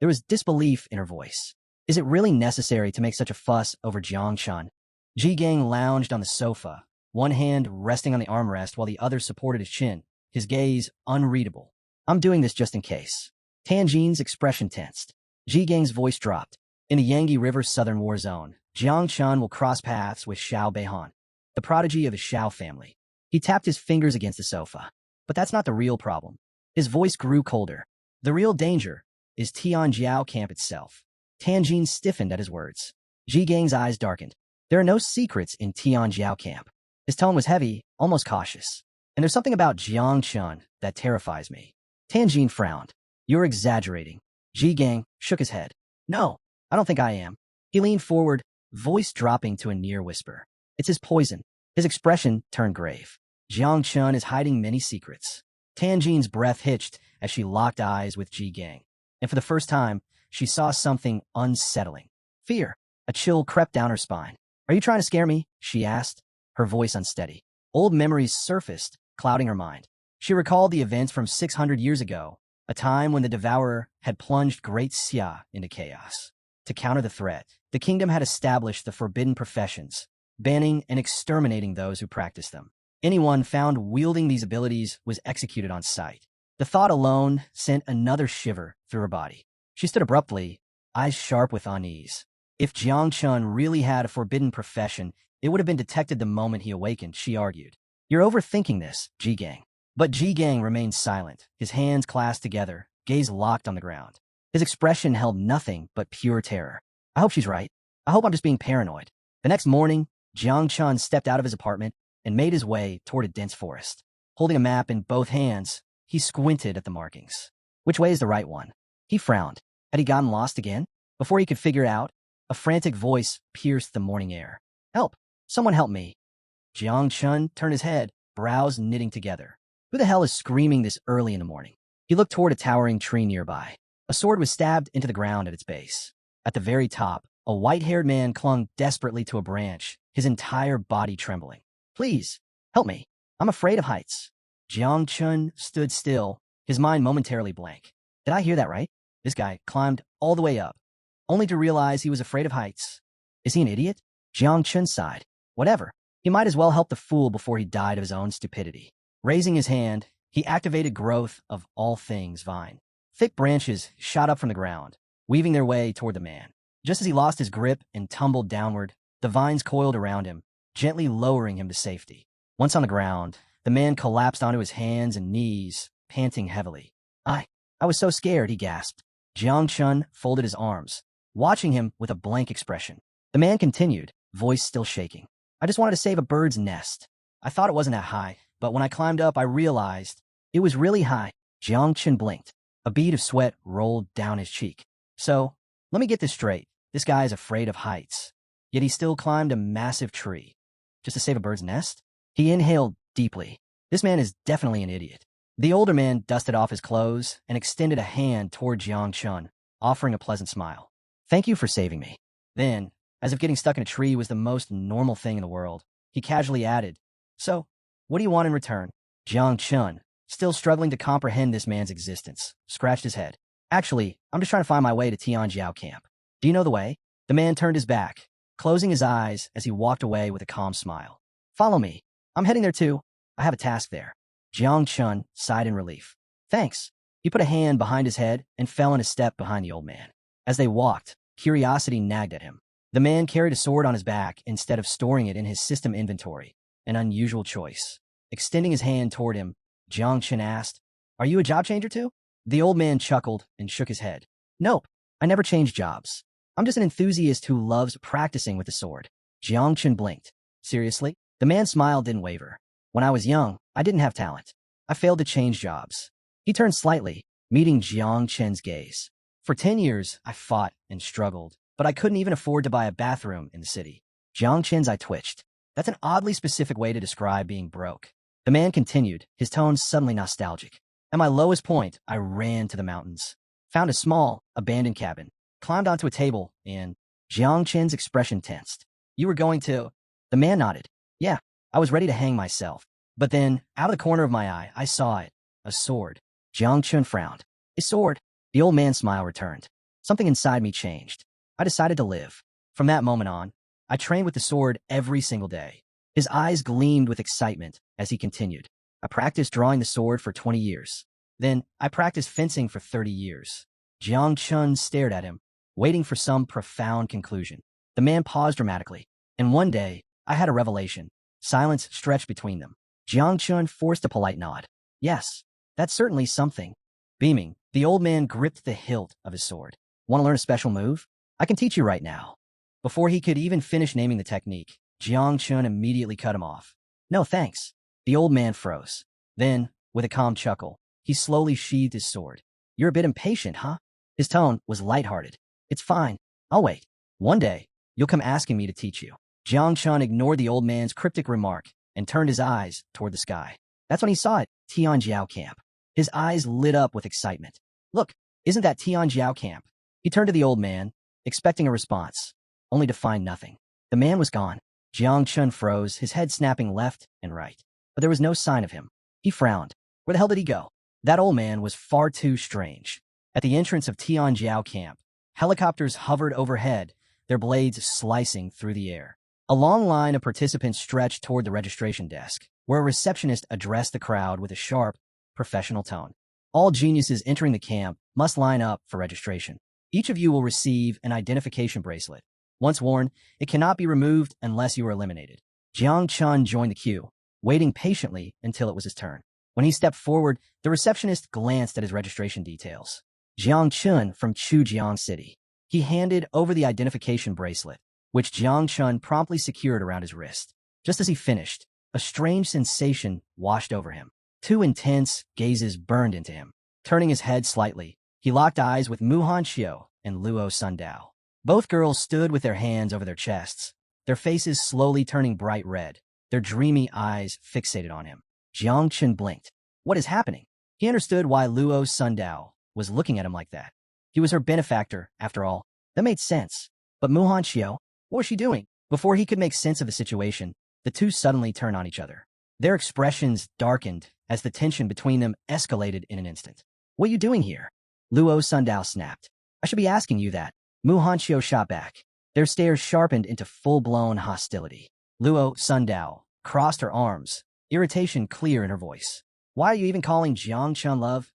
S1: There was disbelief in her voice. Is it really necessary to make such a fuss over Jiang Chun? Ji Gang lounged on the sofa, one hand resting on the armrest while the other supported his chin, his gaze unreadable. I'm doing this just in case. Tianjin's expression tensed. Ji Gang's voice dropped. In the Yangtze River Southern War Zone, Jiang Chun will cross paths with Xiao Beihan, the prodigy of the Xiao family. He tapped his fingers against the sofa. But that's not the real problem. His voice grew colder. The real danger is Tianjiao camp itself. Tianjin stiffened at his words. Ji Gang's eyes darkened. There are no secrets in Tianjiao camp. His tone was heavy, almost cautious. And there's something about Jiang Chun that terrifies me. Tianjin frowned. You're exaggerating. Ji Gang shook his head. No, I don't think I am. He leaned forward, voice dropping to a near whisper. It's his poison. His expression turned grave. Jiang Chun is hiding many secrets. Tianjin's breath hitched as she locked eyes with Ji Gang. And for the first time, she saw something unsettling. Fear. A chill crept down her spine. Are you trying to scare me? She asked, her voice unsteady. Old memories surfaced, clouding her mind. She recalled the events from 600 years ago, a time when the Devourer had plunged Great Xia into chaos. To counter the threat, the kingdom had established the forbidden professions, banning and exterminating those who practiced them. Anyone found wielding these abilities was executed on sight. The thought alone sent another shiver through her body. She stood abruptly, eyes sharp with unease. If Jang Chun really had a forbidden profession, it would have been detected the moment he awakened, she argued. You're overthinking this, Ji-gang. But Ji-gang remained silent, his hands clasped together, gaze locked on the ground. His expression held nothing but pure terror. I hope she's right. I hope I'm just being paranoid. The next morning, Jang Chun stepped out of his apartment and made his way toward a dense forest. Holding a map in both hands, he squinted at the markings. Which way is the right one? He frowned. Had he gotten lost again? Before he could figure it out, a frantic voice pierced the morning air. Help! Someone help me! Jiang Chun turned his head, brows knitting together. Who the hell is screaming this early in the morning? He looked toward a towering tree nearby. A sword was stabbed into the ground at its base. At the very top, a white-haired man clung desperately to a branch, his entire body trembling. Please, help me. I'm afraid of heights. Jiang Chun stood still, his mind momentarily blank. Did I hear that right? This guy climbed all the way up, only to realize he was afraid of heights. Is he an idiot? Jiang Chun sighed. Whatever. He might as well help the fool before he died of his own stupidity. Raising his hand, he activated Growth of All Things Vine. Thick branches shot up from the ground, weaving their way toward the man. Just as he lost his grip and tumbled downward, the vines coiled around him, gently lowering him to safety. Once on the ground, the man collapsed onto his hands and knees, panting heavily. I was so scared, he gasped. Jiang Chun folded his arms, watching him with a blank expression. The man continued, voice still shaking. I just wanted to save a bird's nest. I thought it wasn't that high, but when I climbed up, I realized it was really high. Jiang Chun blinked. A bead of sweat rolled down his cheek. So, let me get this straight. This guy is afraid of heights. Yet he still climbed a massive tree. Just to save a bird's nest? He inhaled deeply. This man is definitely an idiot. The older man dusted off his clothes and extended a hand toward Jiang Chun, offering a pleasant smile. Thank you for saving me. Then, as if getting stuck in a tree was the most normal thing in the world, he casually added, So, what do you want in return? Jiang Chun, still struggling to comprehend this man's existence, scratched his head. Actually, I'm just trying to find my way to Tianjiao camp. Do you know the way? The man turned his back, closing his eyes as he walked away with a calm smile. Follow me. I'm heading there too. I have a task there. Jiang Chun sighed in relief. Thanks. He put a hand behind his head and fell in a step behind the old man. As they walked, curiosity nagged at him. The man carried a sword on his back instead of storing it in his system inventory, an unusual choice. Extending his hand toward him, Jiang Chun asked, Are you a job changer too? The old man chuckled and shook his head. Nope, I never change jobs. I'm just an enthusiast who loves practicing with the sword. Jiang Chun blinked. Seriously? The man's smile didn't waver. When I was young, I didn't have talent. I failed to change jobs. He turned slightly, meeting Jiang Chun's gaze. For 10 years, I fought and struggled, but I couldn't even afford to buy a bathroom in the city. Jiang Chun's eye twitched. That's an oddly specific way to describe being broke. The man continued, his tone suddenly nostalgic. At my lowest point, I ran to the mountains, found a small, abandoned cabin, climbed onto a table, and Jiang Chun's expression tensed. You were going to... The man nodded. Yeah, I was ready to hang myself. But then, out of the corner of my eye, I saw it. A sword. Jiang Chun frowned. A sword? The old man's smile returned. Something inside me changed. I decided to live. From that moment on, I trained with the sword every single day. His eyes gleamed with excitement as he continued. I practiced drawing the sword for 20 years. Then, I practiced fencing for 30 years. Jiang Chun stared at him, waiting for some profound conclusion. The man paused dramatically. And one day, I had a revelation. Silence stretched between them. Jiang Chun forced a polite nod. Yes, that's certainly something. Beaming, the old man gripped the hilt of his sword. Want to learn a special move? I can teach you right now. Before he could even finish naming the technique, Jiang Chun immediately cut him off. No thanks. The old man froze. Then, with a calm chuckle, he slowly sheathed his sword. You're a bit impatient, huh? His tone was lighthearted. It's fine. I'll wait. One day, you'll come asking me to teach you. Jiang Chun ignored the old man's cryptic remark and turned his eyes toward the sky. That's when he saw it, Tianjiao camp. His eyes lit up with excitement. Look, isn't that Tianjiao camp? He turned to the old man, expecting a response, only to find nothing. The man was gone. Jiang Chun froze, his head snapping left and right. But there was no sign of him. He frowned. Where the hell did he go? That old man was far too strange. At the entrance of Tianjiao camp, helicopters hovered overhead, their blades slicing through the air. A long line of participants stretched toward the registration desk, where a receptionist addressed the crowd with a sharp, professional tone. All geniuses entering the camp must line up for registration. Each of you will receive an identification bracelet. Once worn, it cannot be removed unless you are eliminated. Jang Chun joined the queue, waiting patiently until it was his turn. When he stepped forward, the receptionist glanced at his registration details. Jang Chun from Chujiang City. He handed over the identification bracelet, which Jang Chun promptly secured around his wrist. Just as he finished, a strange sensation washed over him. Two intense gazes burned into him. Turning his head slightly, he locked eyes with Shiao and Luo Sundao. Both girls stood with their hands over their chests, their faces slowly turning bright red, their dreamy eyes fixated on him. Jiang Chun blinked. What is happening? He understood why Luo Sundao was looking at him like that. He was her benefactor, after all. That made sense. But Shiao, what was she doing? Before he could make sense of the situation, the two suddenly turned on each other. Their expressions darkened as the tension between them escalated in an instant. What are you doing here? Luo Sundao snapped. I should be asking you that. Shiao shot back. Their stares sharpened into full-blown hostility. Luo Sundao crossed her arms, irritation clear in her voice. Why are you even calling Jiang Chun love?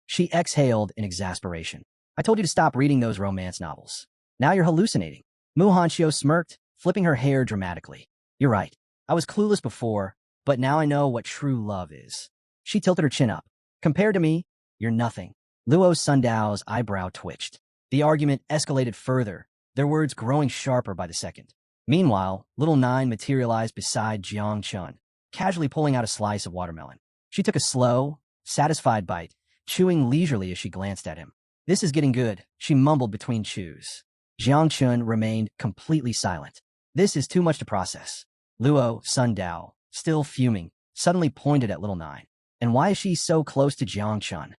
S1: She exhaled in exasperation. I told you to stop reading those romance novels. Now you're hallucinating. Shiao smirked, flipping her hair dramatically. You're right. I was clueless before, but now I know what true love is. She tilted her chin up. Compared to me, you're nothing. Luo Sundao's eyebrow twitched. The argument escalated further, their words growing sharper by the second. Meanwhile, Little Nine materialized beside Jiang Chun, casually pulling out a slice of watermelon. She took a slow, satisfied bite, chewing leisurely as she glanced at him. This is getting good, she mumbled between chews. Jiang Chun remained completely silent. This is too much to process. Luo Sundao, still fuming, suddenly pointed at Little Nine. And why is she so close to Jiang Chun?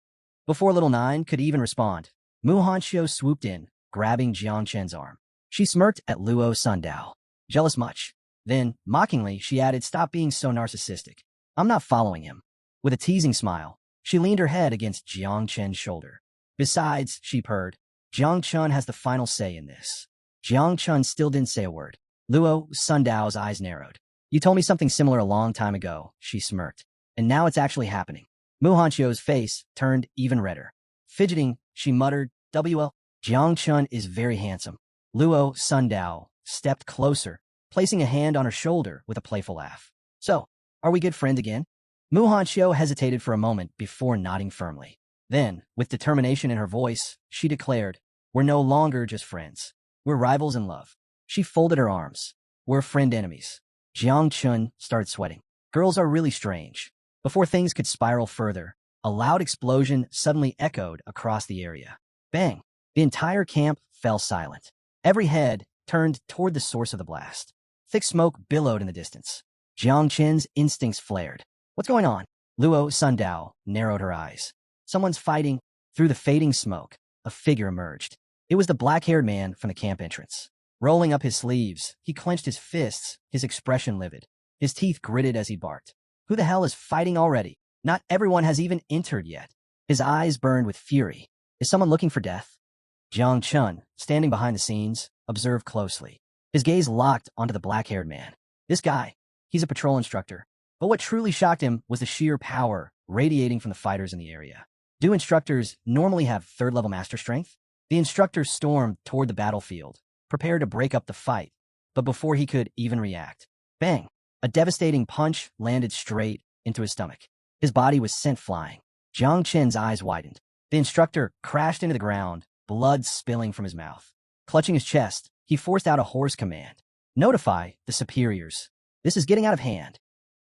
S1: Before Little Nine could even respond, Shiao swooped in, grabbing Jiang Chun's arm. She smirked at Luo Sundao. Jealous much? Then, mockingly, she added, stop being so narcissistic. I'm not following him. With a teasing smile, she leaned her head against Jiang Chun's shoulder. Besides, she purred, Jiang Chun has the final say in this. Jiang Chun still didn't say a word. Luo Sundao's eyes narrowed. You told me something similar a long time ago, she smirked. And now it's actually happening. Shiao's face turned even redder. Fidgeting, she muttered, WL, Jiang Chun is very handsome. Luo Sundao stepped closer, placing a hand on her shoulder with a playful laugh. So, are we good friends again? Shiao hesitated for a moment before nodding firmly. Then, with determination in her voice, she declared, we're no longer just friends. We're rivals in love. She folded her arms. We're friend-enemies. Jiang Chun started sweating. Girls are really strange. Before things could spiral further, a loud explosion suddenly echoed across the area. Bang! The entire camp fell silent. Every head turned toward the source of the blast. Thick smoke billowed in the distance. Jiang Chun's instincts flared. What's going on? Luo Sundao narrowed her eyes. Someone's fighting. Through the fading smoke, a figure emerged. It was the black-haired man from the camp entrance. Rolling up his sleeves, he clenched his fists, his expression livid. His teeth gritted as he barked. Who the hell is fighting already? Not everyone has even entered yet. His eyes burned with fury. Is someone looking for death? Jiang Chun, standing behind the scenes, observed closely. His gaze locked onto the black-haired man. This guy, he's a patrol instructor. But what truly shocked him was the sheer power radiating from the fighters in the area. Do instructors normally have third-level master strength? The instructor stormed toward the battlefield, prepared to break up the fight. But before he could even react, bang! A devastating punch landed straight into his stomach. His body was sent flying. Jiang Chun's eyes widened. The instructor crashed into the ground, blood spilling from his mouth. Clutching his chest, he forced out a hoarse command. Notify the superiors. This is getting out of hand.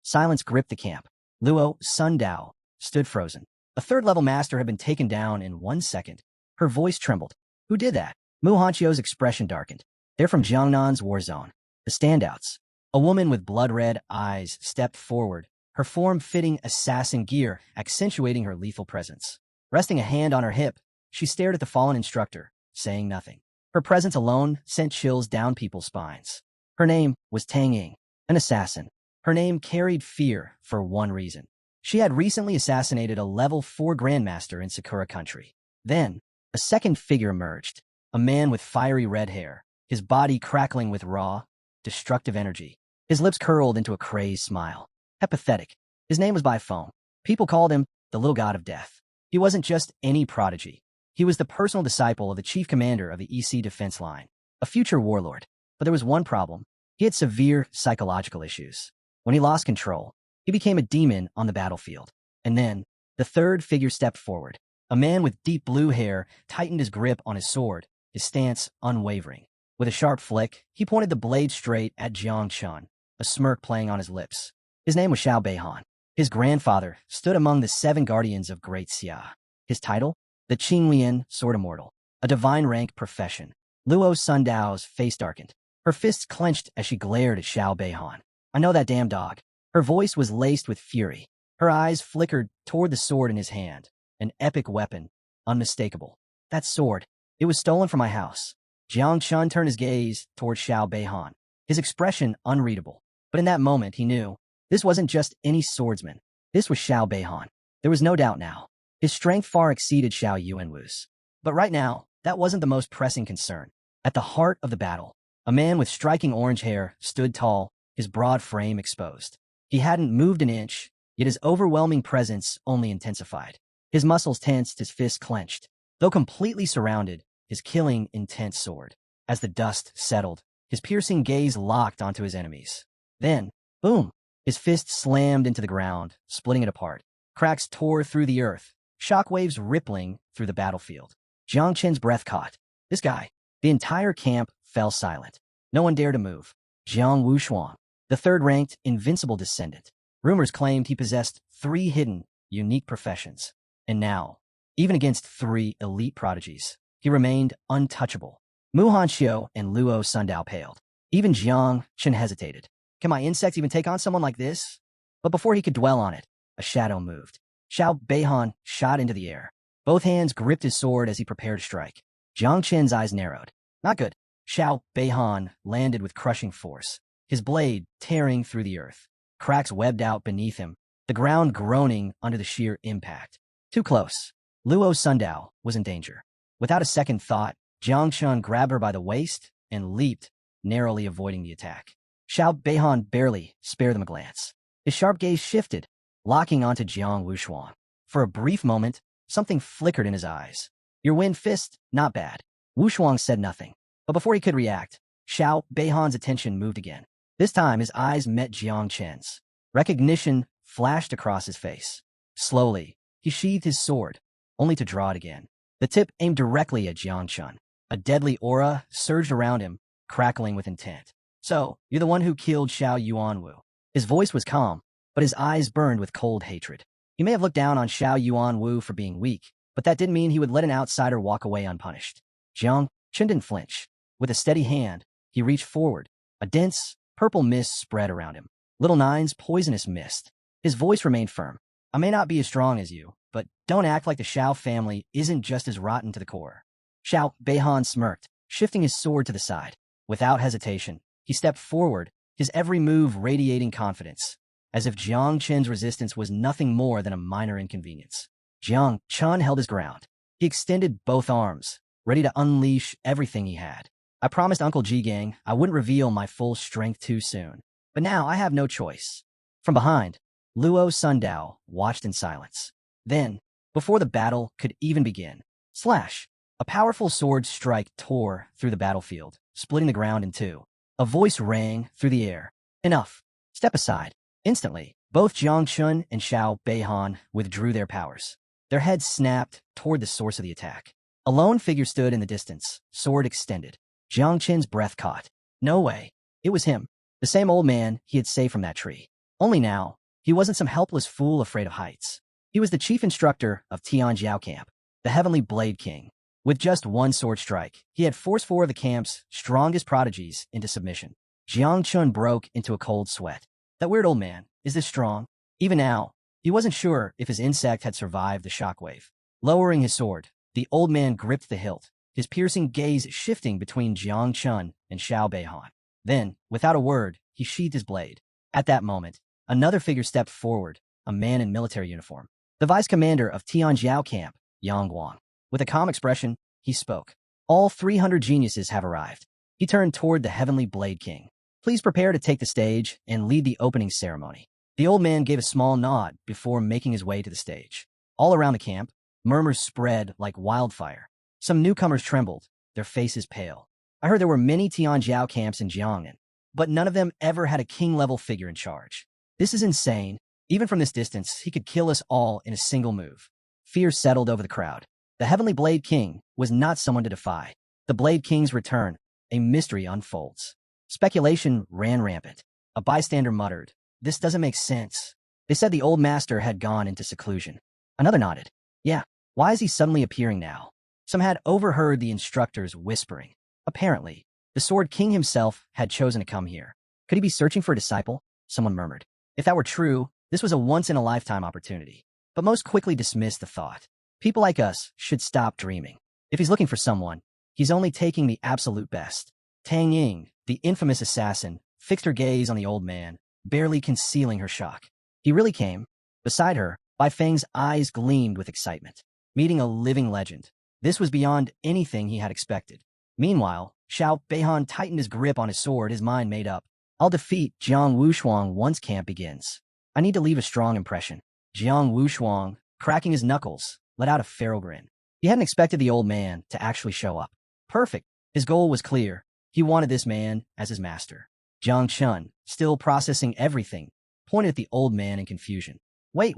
S1: Silence gripped the camp. Luo Sundao stood frozen. A third-level master had been taken down in 1 second. Her voice trembled. Who did that? Shiao's expression darkened. They're from Jiangnan's war zone. The standouts. A woman with blood-red eyes stepped forward, her form-fitting assassin gear accentuating her lethal presence. Resting a hand on her hip, she stared at the fallen instructor, saying nothing. Her presence alone sent chills down people's spines. Her name was Tang Ying, an assassin. Her name carried fear for one reason. She had recently assassinated a level 4 grandmaster in Sakura country. Then, a second figure emerged, a man with fiery red hair, his body crackling with raw, destructive energy. His lips curled into a crazed smile. Apathetic. His name was by phone. People called him the little god of death. He wasn't just any prodigy. He was the personal disciple of the chief commander of the EC defense line, a future warlord. But there was one problem. He had severe psychological issues. When he lost control, he became a demon on the battlefield. And then, the third figure stepped forward. A man with deep blue hair tightened his grip on his sword, his stance unwavering. With a sharp flick, he pointed the blade straight at Jang Chun, a smirk playing on his lips. His name was Xiao Beihan. His grandfather stood among the 7 guardians of Great Xia. His title? The Qinglian Sword Immortal, a divine rank profession. Luo Sundao's face darkened. Her fists clenched as she glared at Xiao Beihan. I know that damn dog. Her voice was laced with fury. Her eyes flickered toward the sword in his hand, an epic weapon, unmistakable. That sword, it was stolen from my house. Jiang Chun turned his gaze toward Xiao Beihan, his expression unreadable. But in that moment, he knew this wasn't just any swordsman. This was Xiao Beihan. There was no doubt now. His strength far exceeded Xiao Yuanwu's. But right now, that wasn't the most pressing concern. At the heart of the battle, a man with striking orange hair stood tall, his broad frame exposed. He hadn't moved an inch, yet his overwhelming presence only intensified. His muscles tensed, his fists clenched. Though completely surrounded, his killing, intense sword. As the dust settled, his piercing gaze locked onto his enemies. Then, boom! His fist slammed into the ground, splitting it apart. Cracks tore through the earth, shockwaves rippling through the battlefield. Jiang Chen's breath caught. This guy. The entire camp fell silent. No one dared to move. Jiang Wushuang, the third-ranked, invincible descendant. Rumors claimed he possessed 3 hidden, unique professions. And now, even against 3 elite prodigies, he remained untouchable. Mu Hanxiu and Luo Sundao paled. Even Jiang Chun hesitated. Can my insect even take on someone like this? But before he could dwell on it, a shadow moved. Xiao Beihan shot into the air. Both hands gripped his sword as he prepared to strike. Jiang Chen's eyes narrowed. Not good. Xiao Beihan landed with crushing force, his blade tearing through the earth. Cracks webbed out beneath him, the ground groaning under the sheer impact. Too close. Luo Sundao was in danger. Without a second thought, Jiang Chun grabbed her by the waist and leaped, narrowly avoiding the attack. Xiao Beihan barely spared them a glance. His sharp gaze shifted, locking onto Jiang Wushuang. For a brief moment, something flickered in his eyes. Your wind fist, not bad. Wushuang said nothing. But before he could react, Xiao Beihan's attention moved again. This time, his eyes met Jiang Chen's. Recognition flashed across his face. Slowly, he sheathed his sword, only to draw it again. The tip aimed directly at Jiang Chun. A deadly aura surged around him, crackling with intent. So, you're the one who killed Xiao Yuanwu. His voice was calm, but his eyes burned with cold hatred. He may have looked down on Xiao Yuanwu for being weak, but that didn't mean he would let an outsider walk away unpunished. Jiang Chun didn't flinch. With a steady hand, he reached forward. A dense, purple mist spread around him. Little Nine's poisonous mist. His voice remained firm. I may not be as strong as you, but don't act like the Xiao family isn't just as rotten to the core. Xiao Beihan smirked, shifting his sword to the side. Without hesitation, he stepped forward, his every move radiating confidence, as if Jiang Chen's resistance was nothing more than a minor inconvenience. Jiang Chun held his ground. He extended both arms, ready to unleash everything he had. I promised Uncle Ji-Gang I wouldn't reveal my full strength too soon, but now I have no choice. From behind, Luo Sundao watched in silence. Then, before the battle could even begin, slash! A powerful sword strike tore through the battlefield, splitting the ground in 2. A voice rang through the air. Enough. Step aside. Instantly, both Jiang Chun and Xiao Beihan withdrew their powers. Their heads snapped toward the source of the attack. A lone figure stood in the distance, sword extended. Jiang Chen's breath caught. No way. It was him. The same old man he had saved from that tree. Only now, he wasn't some helpless fool afraid of heights. He was the chief instructor of Tianjiao Camp, the Heavenly Blade King. With just one sword strike, he had forced 4 of the camp's strongest prodigies into submission. Jiang Chun broke into a cold sweat. That weird old man, is this strong? Even now, he wasn't sure if his insect had survived the shockwave. Lowering his sword, the old man gripped the hilt, his piercing gaze shifting between Jiang Chun and Xiao Beihan. Then, without a word, he sheathed his blade. At that moment, another figure stepped forward, a man in military uniform, the vice commander of Tianjiao camp, Yang Guang. With a calm expression, he spoke. All 300 geniuses have arrived. He turned toward the Heavenly Blade King. Please prepare to take the stage and lead the opening ceremony. The old man gave a small nod before making his way to the stage. All around the camp, murmurs spread like wildfire. Some newcomers trembled, their faces pale. I heard there were many Tianjiao camps in Jiangnan, but none of them ever had a king-level figure in charge. This is insane. Even from this distance, he could kill us all in a single move. Fear settled over the crowd. The Heavenly Blade King was not someone to defy. The Blade King's return, a mystery unfolds. Speculation ran rampant. A bystander muttered, "This doesn't make sense." They said the old master had gone into seclusion. Another nodded. "Yeah, why is he suddenly appearing now?" Some had overheard the instructors whispering. Apparently, the Sword King himself had chosen to come here. Could he be searching for a disciple? Someone murmured. If that were true, this was a once-in-a-lifetime opportunity. But most quickly dismissed the thought. People like us should stop dreaming. If he's looking for someone, he's only taking the absolute best. Tang Ying, the infamous assassin, fixed her gaze on the old man, barely concealing her shock. He really came. Beside her, Bai Feng's eyes gleamed with excitement. Meeting a living legend. This was beyond anything he had expected. Meanwhile, Xiao Beihan tightened his grip on his sword, his mind made up. I'll defeat Jiang Wushuang once camp begins. I need to leave a strong impression. Jiang Wushuang, cracking his knuckles, let out a feral grin. He hadn't expected the old man to actually show up. Perfect. His goal was clear. He wanted this man as his master. Jang Chun, still processing everything, pointed at the old man in confusion. Wait,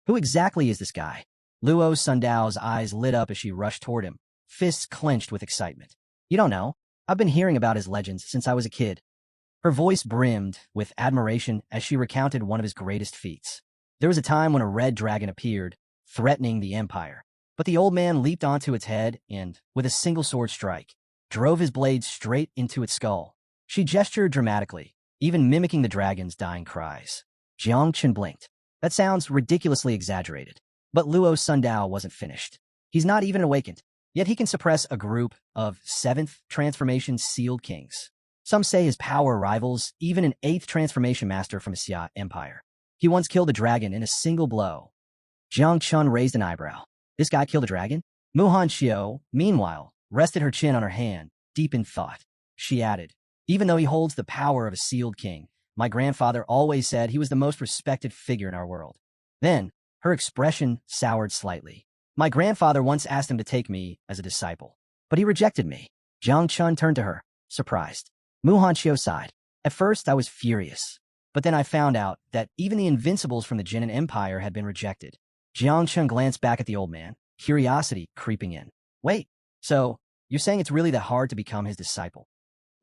S1: who exactly is this guy? Luo Sundao's eyes lit up as she rushed toward him, fists clenched with excitement. You don't know? I've been hearing about his legends since I was a kid. Her voice brimmed with admiration as she recounted one of his greatest feats. There was a time when a red dragon appeared, threatening the empire. But the old man leaped onto its head and, with a single sword strike, drove his blade straight into its skull. She gestured dramatically, even mimicking the dragon's dying cries. Jiang Chun blinked. That sounds ridiculously exaggerated. But Luo Sundao wasn't finished. He's not even awakened, yet he can suppress a group of 7th transformation sealed kings. Some say his power rivals even an 8th transformation master from Xia Empire. He once killed a dragon in a single blow. Jiang Chun raised an eyebrow. This guy killed a dragon? Muhan Shiao, meanwhile, rested her chin on her hand, deep in thought. She added, even though he holds the power of a sealed king, my grandfather always said he was the most respected figure in our world. Then, her expression soured slightly. My grandfather once asked him to take me as a disciple, but he rejected me. Jiang Chun turned to her, surprised. Muhan Shiao sighed. At first, I was furious, but then I found out that even the invincibles from the Jinan Empire had been rejected. Jiang Chun glanced back at the old man, curiosity creeping in. Wait, so you're saying it's really that hard to become his disciple?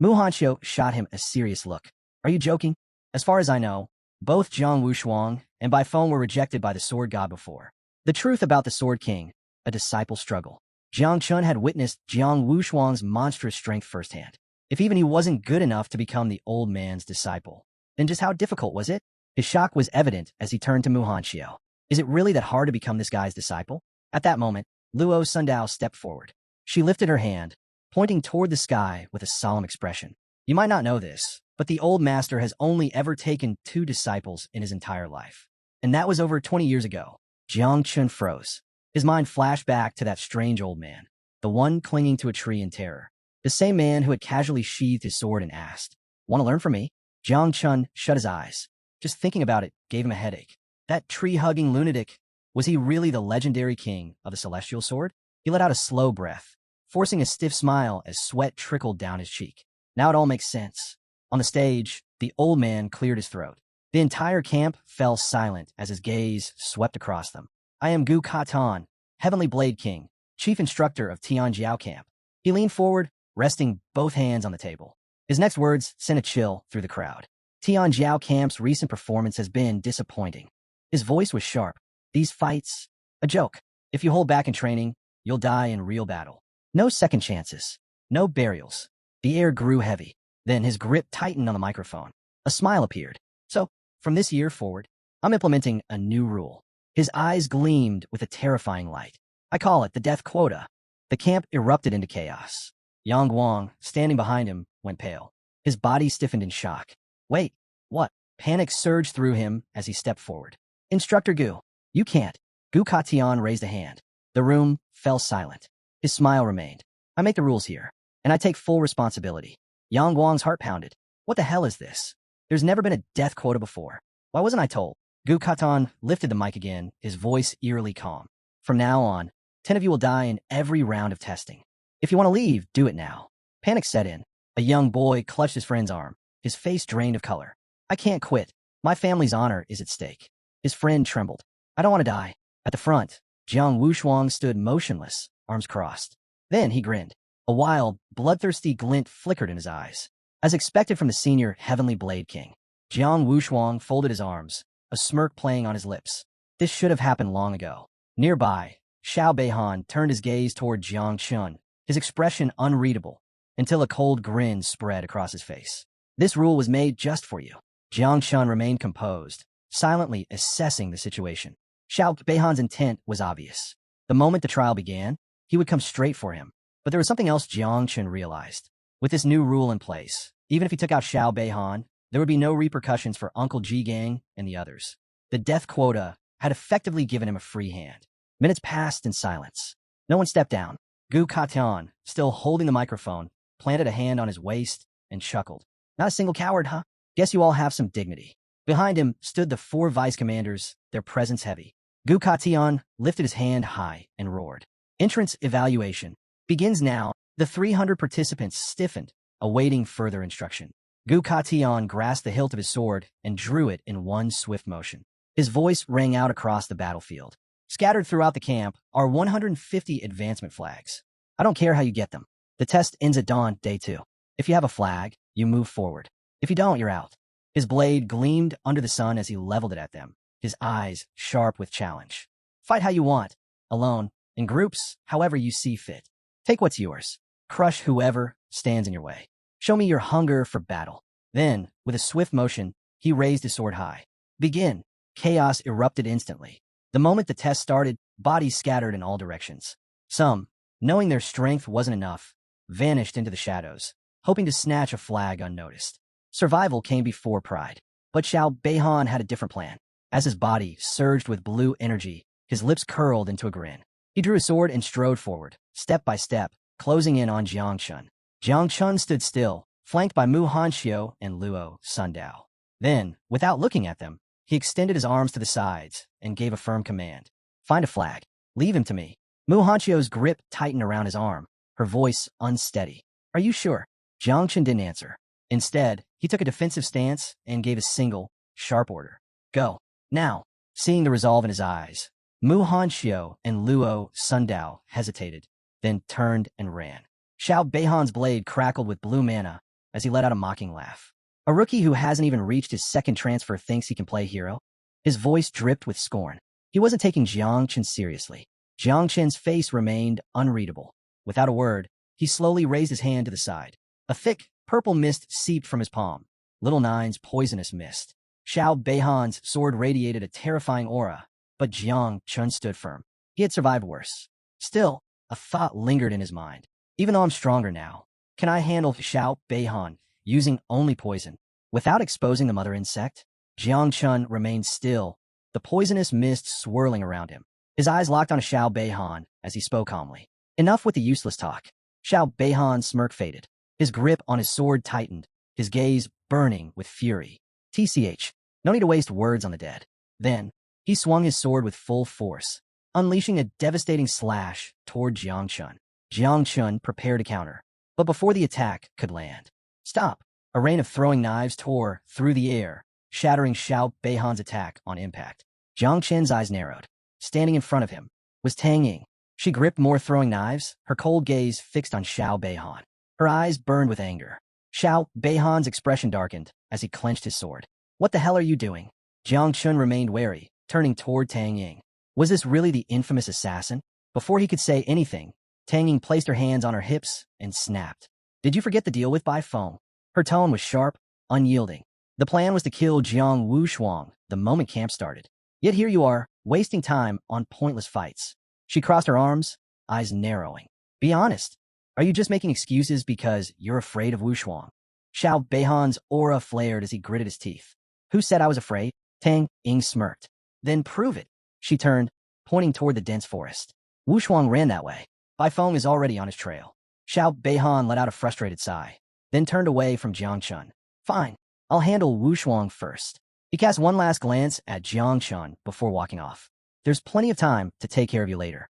S1: Muhan Shiao shot him a serious look. Are you joking? As far as I know, both Jiang Wushuang and Bai Feng were rejected by the Sword God before. The truth about the Sword King, a disciple struggle. Jiang Chun had witnessed Jiang Wushuang's monstrous strength firsthand. If even he wasn't good enough to become the old man's disciple, then just how difficult was it? His shock was evident as he turned to Muhan Shiao. Is it really that hard to become this guy's disciple? At that moment, Luo Sundao stepped forward. She lifted her hand, pointing toward the sky with a solemn expression. You might not know this, but the old master has only ever taken 2 disciples in his entire life. And that was over 20 years ago. Jiang Chun froze. His mind flashed back to that strange old man, the one clinging to a tree in terror. The same man who had casually sheathed his sword and asked, "Want to learn from me?" Jiang Chun shut his eyes. Just thinking about it gave him a headache. That tree-hugging lunatic, was he really the legendary king of the celestial sword? He let out a slow breath, forcing a stiff smile as sweat trickled down his cheek. Now it all makes sense. On the stage, the old man cleared his throat. The entire camp fell silent as his gaze swept across them. I am Gu Katan, Heavenly Blade King, Chief Instructor of Tianjiao Camp. He leaned forward, resting both hands on the table. His next words sent a chill through the crowd. Tianjiao Camp's recent performance has been disappointing. His voice was sharp. These fights, a joke. If you hold back in training, you'll die in real battle. No second chances. No burials. The air grew heavy. Then his grip tightened on the microphone. A smile appeared. So, from this year forward, I'm implementing a new rule. His eyes gleamed with a terrifying light. I call it the death quota. The camp erupted into chaos. Yang Guang, standing behind him, went pale. His body stiffened in shock. Wait, what? Panic surged through him as he stepped forward. Instructor Gu, you can't. Gu Katian raised a hand. The room fell silent. His smile remained. I make the rules here, and I take full responsibility. Yang Guang's heart pounded. What the hell is this? There's never been a death quota before. Why wasn't I told? Gu Katan lifted the mic again, his voice eerily calm. From now on, 10 of you will die in every round of testing. If you want to leave, do it now. Panic set in. A young boy clutched his friend's arm, his face drained of color. I can't quit. My family's honor is at stake. His friend trembled. I don't want to die. At the front, Jiang Wushuang stood motionless, arms crossed. Then he grinned. A wild, bloodthirsty glint flickered in his eyes. As expected from the senior Heavenly Blade King, Jiang Wushuang folded his arms, a smirk playing on his lips. This should have happened long ago. Nearby, Xiao Beihan turned his gaze toward Jang Chun, his expression unreadable, until a cold grin spread across his face. This rule was made just for you. Jiang Chun remained composed, silently assessing the situation. Xiao Beihan's intent was obvious. The moment the trial began, he would come straight for him. But there was something else Jiang Chun realized. With this new rule in place, even if he took out Xiao Beihan, there would be no repercussions for Uncle Ji Gang and the others. The death quota had effectively given him a free hand. Minutes passed in silence. No one stepped down. Gu Katian, still holding the microphone, planted a hand on his waist and chuckled. Not a single coward, huh? Guess you all have some dignity. Behind him stood the 4 vice commanders, their presence heavy. Gu Katian lifted his hand high and roared. Entrance evaluation begins now. The 300 participants stiffened, awaiting further instruction. Gu Katian grasped the hilt of his sword and drew it in one swift motion. His voice rang out across the battlefield. Scattered throughout the camp are 150 advancement flags. I don't care how you get them. The test ends at dawn, day 2. If you have a flag, you move forward. If you don't, you're out. His blade gleamed under the sun as he leveled it at them, his eyes sharp with challenge. Fight how you want, alone, in groups, however you see fit. Take what's yours. Crush whoever stands in your way. Show me your hunger for battle. Then, with a swift motion, he raised his sword high. Begin. Chaos erupted instantly. The moment the test started, bodies scattered in all directions. Some, knowing their strength wasn't enough, vanished into the shadows, hoping to snatch a flag unnoticed. Survival came before pride. But Xiao Beihan had a different plan. As his body surged with blue energy, his lips curled into a grin. He drew his sword and strode forward, step by step, closing in on Jiang Chun. Jiang Chun stood still, flanked by Mu Hanxiu and Luo Sundao. Then, without looking at them, he extended his arms to the sides and gave a firm command. Find a flag. Leave him to me. Mu Hanxiu's grip tightened around his arm, her voice unsteady. Are you sure? Jiang Chun didn't answer. Instead, he took a defensive stance and gave a single, sharp order. Go. Now. Seeing the resolve in his eyes, Mu Hanxiu and Luo Sundao hesitated, then turned and ran. Xiao Beihan's blade crackled with blue mana as he let out a mocking laugh. A rookie who hasn't even reached his second transfer thinks he can play hero? His voice dripped with scorn. He wasn't taking Jiang Chun seriously. Jiang Chun's face remained unreadable. Without a word, he slowly raised his hand to the side. A thick, purple mist seeped from his palm. Little Nine's poisonous mist. Xiao Beihan's sword radiated a terrifying aura, but Jiang Chun stood firm. He had survived worse. Still, a thought lingered in his mind. Even though I'm stronger now, can I handle Xiao Beihan using only poison without exposing the mother insect? Jiang Chun remained still, the poisonous mist swirling around him. His eyes locked on Xiao Beihan as he spoke calmly. Enough with the useless talk. Xiao Beihan's smirk faded. His grip on his sword tightened, his gaze burning with fury. TCH, no need to waste words on the dead. Then, he swung his sword with full force, unleashing a devastating slash toward Jiang Chun. Jiang Chun prepared to counter, but before the attack could land. Stop! A rain of throwing knives tore through the air, shattering Xiao Beihan's attack on impact. Jiang Chun's eyes narrowed. Standing in front of him was Tang Ying. She gripped more throwing knives, her cold gaze fixed on Xiao Beihan. Her eyes burned with anger. Xiao Beihan's expression darkened as he clenched his sword. What the hell are you doing? Jiang Chun remained wary, turning toward Tang Ying. Was this really the infamous assassin? Before he could say anything, Tang Ying placed her hands on her hips and snapped. Did you forget the deal with by phone? Her tone was sharp, unyielding. The plan was to kill Jiang Wushuang the moment camp started. Yet here you are, wasting time on pointless fights. She crossed her arms, eyes narrowing. Be honest. Are you just making excuses because you're afraid of Wushuang? Xiao Beihan's aura flared as he gritted his teeth. Who said I was afraid? Tang Ying smirked. Then prove it. She turned, pointing toward the dense forest. Wu Shuang ran that way. Bai Feng is already on his trail. Xiao Beihan let out a frustrated sigh, then turned away from Jang Chun. Fine, I'll handle Wu Shuang first. He cast one last glance at Jang Chun before walking off. There's plenty of time to take care of you later.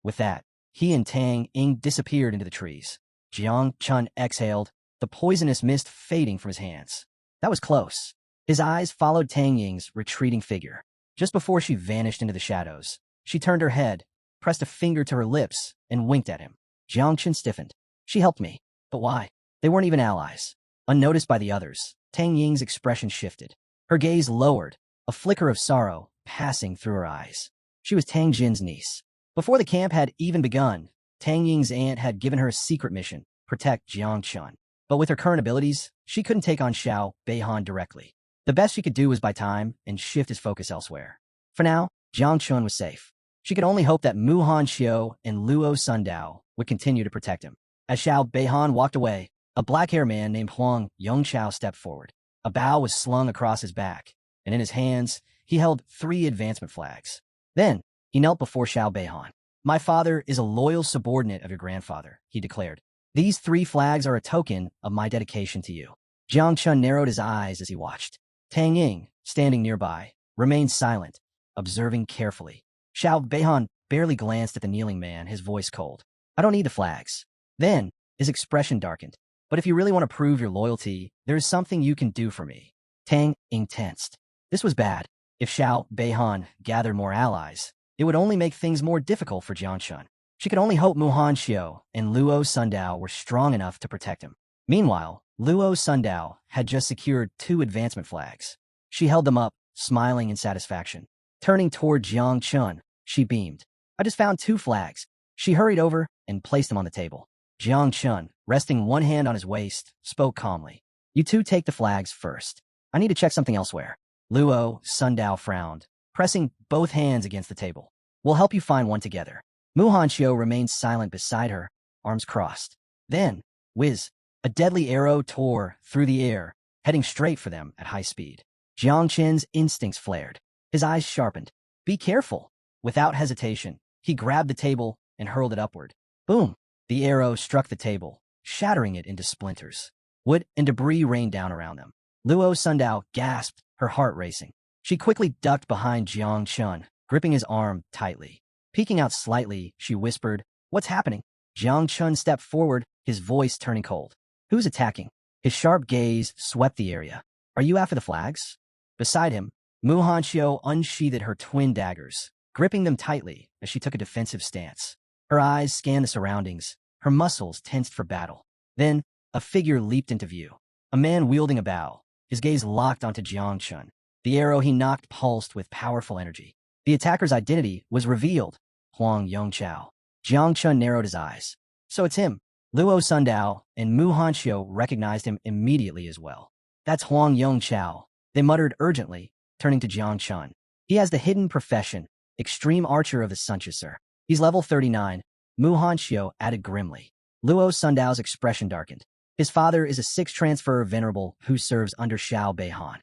S1: With that, he and Tang Ying disappeared into the trees. Jiang Chun exhaled, the poisonous mist fading from his hands. That was close. His eyes followed Tang Ying's retreating figure. Just before she vanished into the shadows, she turned her head, pressed a finger to her lips, and winked at him. Jiang Chun stiffened. She helped me. But why? They weren't even allies. Unnoticed by the others, Tang Ying's expression shifted. Her gaze lowered, a flicker of sorrow passing through her eyes. She was Tang Jin's niece. Before the camp had even begun, Tang Ying's aunt had given her a secret mission, protect Jiang Chun. But with her current abilities, she couldn't take on Xiao Beihan directly. The best she could do was buy time and shift his focus elsewhere. For now, Jiang Chun was safe. She could only hope that Mu Hanxiu and Luo Sundao would continue to protect him. As Xiao Beihan walked away, a black-haired man named Huang Yongchao stepped forward. A bow was slung across his back, and in his hands, he held 3 advancement flags. Then, he knelt before Xiao Beihan. My father is a loyal subordinate of your grandfather, he declared. These 3 flags are a token of my dedication to you. Jiang Chun narrowed his eyes as he watched. Tang Ying, standing nearby, remained silent, observing carefully. Xiao Beihan barely glanced at the kneeling man, his voice cold. I don't need the flags. Then, his expression darkened. But if you really want to prove your loyalty, there is something you can do for me. Tang Ying tensed. This was bad. If Xiao Beihan gathered more allies, it would only make things more difficult for Jiang Chun. She could only hope Mu Hanxiu and Luo Sundao were strong enough to protect him. Meanwhile, Luo Sundao had just secured 2 advancement flags. She held them up, smiling in satisfaction. Turning toward Jiang Chun, she beamed. I just found 2 flags. She hurried over and placed them on the table. Jiang Chun, resting one hand on his waist, spoke calmly. You 2 take the flags first. I need to check something elsewhere. Luo Sundao frowned, pressing both hands against the table. We'll help you find one together. Mu Hanxiu remained silent beside her, arms crossed. Then, whiz, a deadly arrow tore through the air, heading straight for them at high speed. Jiang Chen's instincts flared. His eyes sharpened. Be careful. Without hesitation, he grabbed the table and hurled it upward. Boom! The arrow struck the table, shattering it into splinters. Wood and debris rained down around them. Luo Sundao gasped, her heart racing. She quickly ducked behind Jiang Chun, gripping his arm tightly. Peeking out slightly, she whispered, What's happening? Jiang Chun stepped forward, his voice turning cold. Who's attacking? His sharp gaze swept the area. Are you after the flags? Beside him, Mu Hanxiu unsheathed her twin daggers, gripping them tightly as she took a defensive stance. Her eyes scanned the surroundings, her muscles tensed for battle. Then, a figure leaped into view. A man wielding a bow, his gaze locked onto Jiang Chun. The arrow he knocked pulsed with powerful energy. The attacker's identity was revealed. Huang Yongchao. Jiang Chun narrowed his eyes. So it's him. Luo Sundao and Mu Hanxiu recognized him immediately as well. That's Huang Yongchao, they muttered urgently, turning to Jiang Chun. He has the hidden profession, extreme archer of the Sunchasur. He's level 39, Mu Hanxiu added grimly. Luo Sundao's expression darkened. His father is a 6th transfer venerable who serves under Xiao Beihan.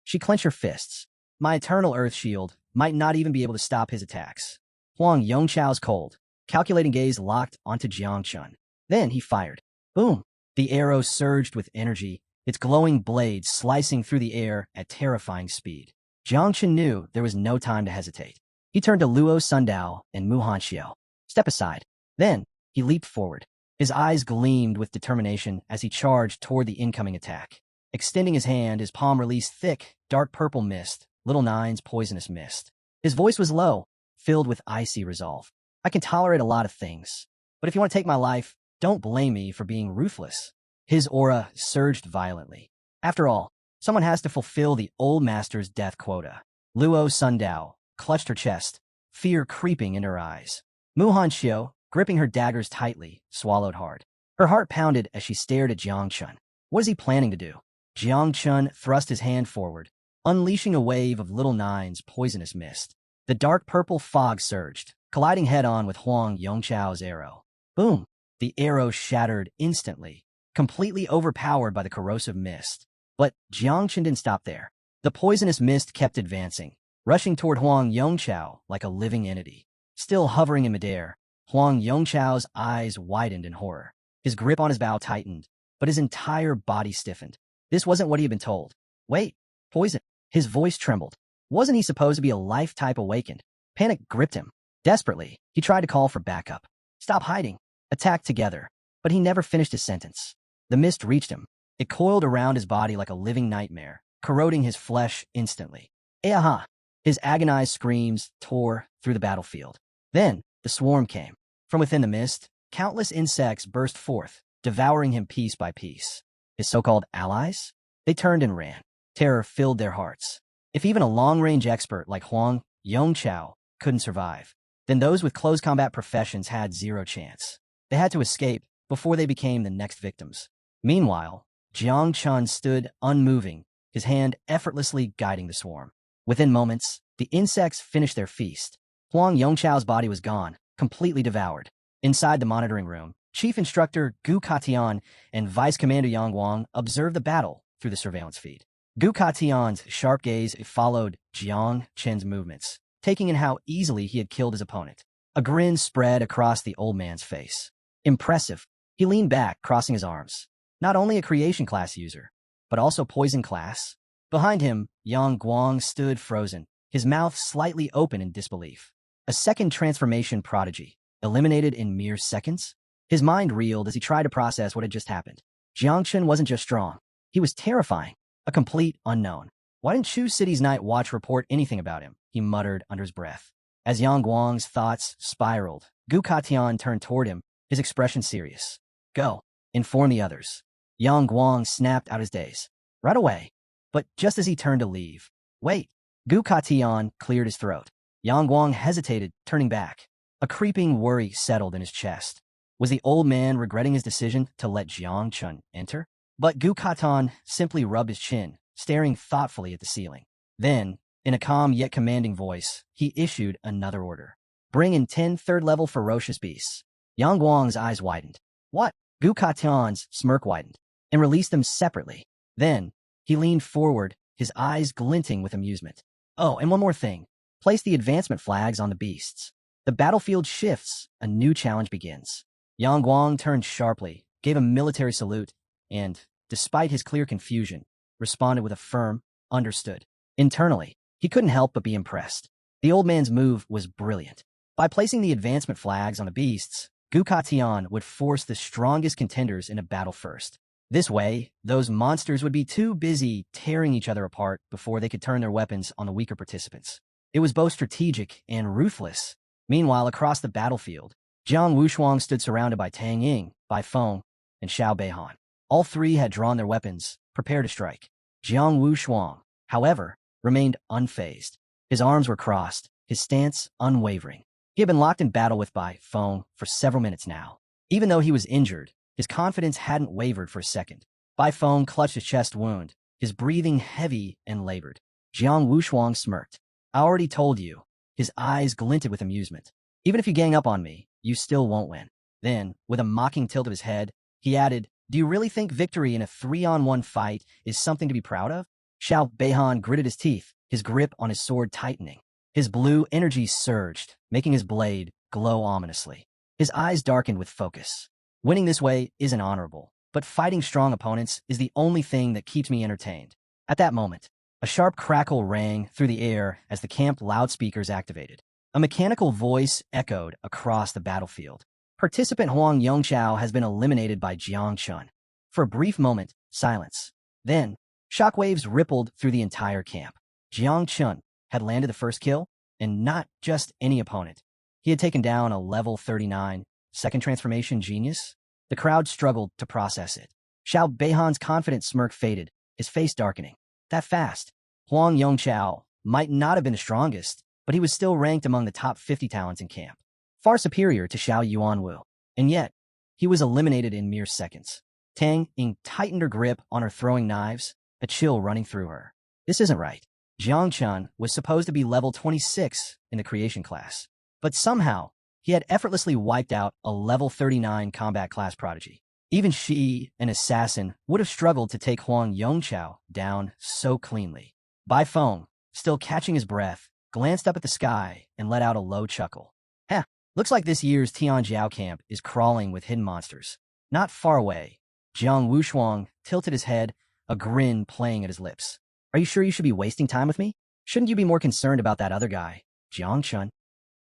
S1: She clenched her fists. My eternal earth shield might not even be able to stop his attacks. Huang Yongchao's cold, calculating gaze locked onto Jiang Chun. Then he fired. Boom! The arrow surged with energy, its glowing blade slicing through the air at terrifying speed. Jiang Chun knew there was no time to hesitate. He turned to Luo Sundao and Mu Hanxiu. Step aside. Then, he leaped forward. His eyes gleamed with determination as he charged toward the incoming attack. Extending his hand, his palm released thick, dark purple mist, Little Nine's poisonous mist. His voice was low, filled with icy resolve. I can tolerate a lot of things, but if you want to take my life, don't blame me for being ruthless. His aura surged violently. After all, someone has to fulfill the old master's death quota. Luo Sundao clutched her chest, fear creeping in her eyes. Mu Hanxiu, gripping her daggers tightly, swallowed hard. Her heart pounded as she stared at Jiang Chun. What is he planning to do? Jiang Chun thrust his hand forward, unleashing a wave of Little Nine's poisonous mist. The dark purple fog surged, colliding head-on with Huang Yongchao's arrow. Boom! The arrow shattered instantly, completely overpowered by the corrosive mist. But Jiang Chun didn't stop there. The poisonous mist kept advancing, rushing toward Huang Yongchao like a living entity. Still hovering in midair, Huang Yongchao's eyes widened in horror. His grip on his bow tightened, but his entire body stiffened. This wasn't what he had been told. Wait, poison. His voice trembled. Wasn't he supposed to be a life-type awakened? Panic gripped him. Desperately, he tried to call for backup. Stop hiding. Attack together. But he never finished his sentence. The mist reached him. It coiled around his body like a living nightmare, corroding his flesh instantly. Aha! His agonized screams tore through the battlefield. Then, the swarm came. From within the mist, countless insects burst forth, devouring him piece by piece. His so-called allies? They turned and ran. Terror filled their hearts. If even a long-range expert like Huang Yongchao couldn't survive, then those with close combat professions had zero chance. They had to escape before they became the next victims. Meanwhile, Jang Chun stood unmoving, his hand effortlessly guiding the swarm. Within moments, the insects finished their feast. Huang Yongchao's body was gone, completely devoured. Inside the monitoring room, Chief Instructor Gu Katian and Vice Commander Yang Wang observed the battle through the surveillance feed. Gu Katian's sharp gaze followed Jiang Chen's movements, taking in how easily he had killed his opponent. A grin spread across the old man's face. Impressive. He leaned back, crossing his arms. Not only a creation class user, but also poison class. Behind him, Yang Guang stood frozen, his mouth slightly open in disbelief. A second transformation prodigy, eliminated in mere seconds? His mind reeled as he tried to process what had just happened. Jiang Chun wasn't just strong. He was terrifying. A complete unknown. Why didn't Shu City's Night Watch report anything about him? He muttered under his breath. As Yang Guang's thoughts spiraled, Gu Katian turned toward him, his expression serious. Go. Inform the others. Yang Guang snapped out his daze. Right away. But just as he turned to leave, wait. Gu Katian cleared his throat. Yang Guang hesitated, turning back. A creeping worry settled in his chest. Was the old man regretting his decision to let Jiang Chun enter? But Gu Katan simply rubbed his chin, staring thoughtfully at the ceiling. Then, in a calm yet commanding voice, he issued another order. Bring in 10 third-level ferocious beasts. Yang Guang's eyes widened. What? Gu Katan's smirk widened, and released them separately. Then, he leaned forward, his eyes glinting with amusement. Oh, and one more thing. Place the advancement flags on the beasts. The battlefield shifts, a new challenge begins. Yang Guang turned sharply, gave a military salute, and, despite his clear confusion, responded with a firm, understood. Internally, he couldn't help but be impressed. The old man's move was brilliant. By placing the advancement flags on the beasts, Gu Katian would force the strongest contenders in a battle first. This way, those monsters would be too busy tearing each other apart before they could turn their weapons on the weaker participants. It was both strategic and ruthless. Meanwhile, across the battlefield, Jiang Wushuang stood surrounded by Tang Ying, Bai Feng, and Xiao Beihan. All three had drawn their weapons, prepared to strike. Jiang Wushuang, however, remained unfazed. His arms were crossed, his stance unwavering. He had been locked in battle with Bai Feng for several minutes now. Even though he was injured, his confidence hadn't wavered for a second. Bai Feng clutched his chest wound, his breathing heavy and labored. Jiang Wushuang smirked. I already told you. His eyes glinted with amusement. Even if you gang up on me, you still won't win. Then, with a mocking tilt of his head, he added, do you really think victory in a 3-on-1 fight is something to be proud of? Xiao Beihan gritted his teeth, his grip on his sword tightening. His blue energy surged, making his blade glow ominously. His eyes darkened with focus. Winning this way isn't honorable, but fighting strong opponents is the only thing that keeps me entertained. At that moment, a sharp crackle rang through the air as the camp loudspeakers activated. A mechanical voice echoed across the battlefield. Participant Huang Yongchao has been eliminated by Jiang Chun. For a brief moment, silence. Then, shockwaves rippled through the entire camp. Jiang Chun had landed the first kill, and not just any opponent. He had taken down a level 39, second transformation genius. The crowd struggled to process it. Xiao Beihan's confident smirk faded, his face darkening. That fast. Huang Yongchao might not have been the strongest, but he was still ranked among the top 50 talents in camp. Far superior to Xiao Yuanwu. And yet, he was eliminated in mere seconds. Tang Ying tightened her grip on her throwing knives, a chill running through her. This isn't right. Jiang Chun was supposed to be level 26 in the creation class, but somehow he had effortlessly wiped out a level 39 combat class prodigy. Even she, an assassin, would have struggled to take Huang Yongchao down so cleanly. Bai Feng, still catching his breath, glanced up at the sky and let out a low chuckle. Heh, looks like this year's Tianjiao camp is crawling with hidden monsters. Not far away, Jiang Wushuang tilted his head, a grin playing at his lips. Are you sure you should be wasting time with me? Shouldn't you be more concerned about that other guy, Jang Chun?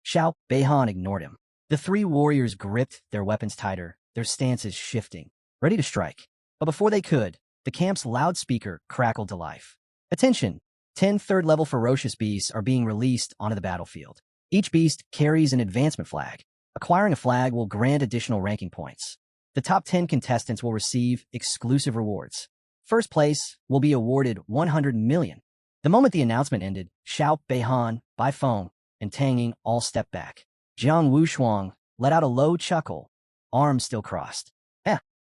S1: Xiao Beihan ignored him. The three warriors gripped their weapons tighter, their stances shifting, ready to strike. But before they could, the camp's loudspeaker crackled to life. Attention! 10 third-level ferocious beasts are being released onto the battlefield. Each beast carries an advancement flag. Acquiring a flag will grant additional ranking points. The top 10 contestants will receive exclusive rewards. First place will be awarded 100 million. The moment the announcement ended, Xiao Beihan, Bai Feng, and Tang Ying all stepped back. Jiang Wushuang let out a low chuckle, arms still crossed.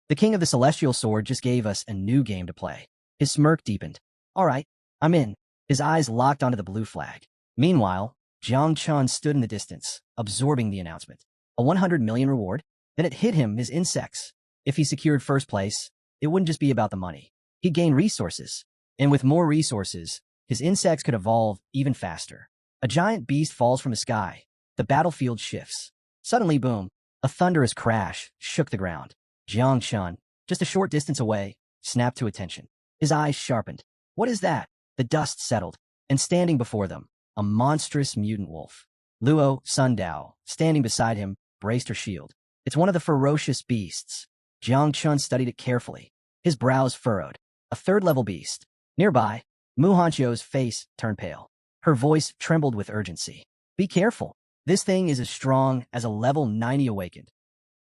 S1: The king of the celestial sword just gave us a new game to play. His smirk deepened. All right, I'm in. His eyes locked onto the blue flag. Meanwhile, Jiang Chun stood in the distance, absorbing the announcement. A 100 million reward? Then it hit him his insects. If he secured first place, it wouldn't just be about the money. He'd gain resources. And with more resources, his insects could evolve even faster. A giant beast falls from the sky. The battlefield shifts. Suddenly, boom, a thunderous crash shook the ground. Jiang Chun, just a short distance away, snapped to attention. His eyes sharpened. What is that? The dust settled, and standing before them, a monstrous mutant wolf. Luo Sundao, standing beside him, braced her shield. It's one of the ferocious beasts. Jiang Chun studied it carefully. His brows furrowed. A third-level beast. Nearby, Mu Hanchio's face turned pale. Her voice trembled with urgency. Be careful. This thing is as strong as a level 90 awakened.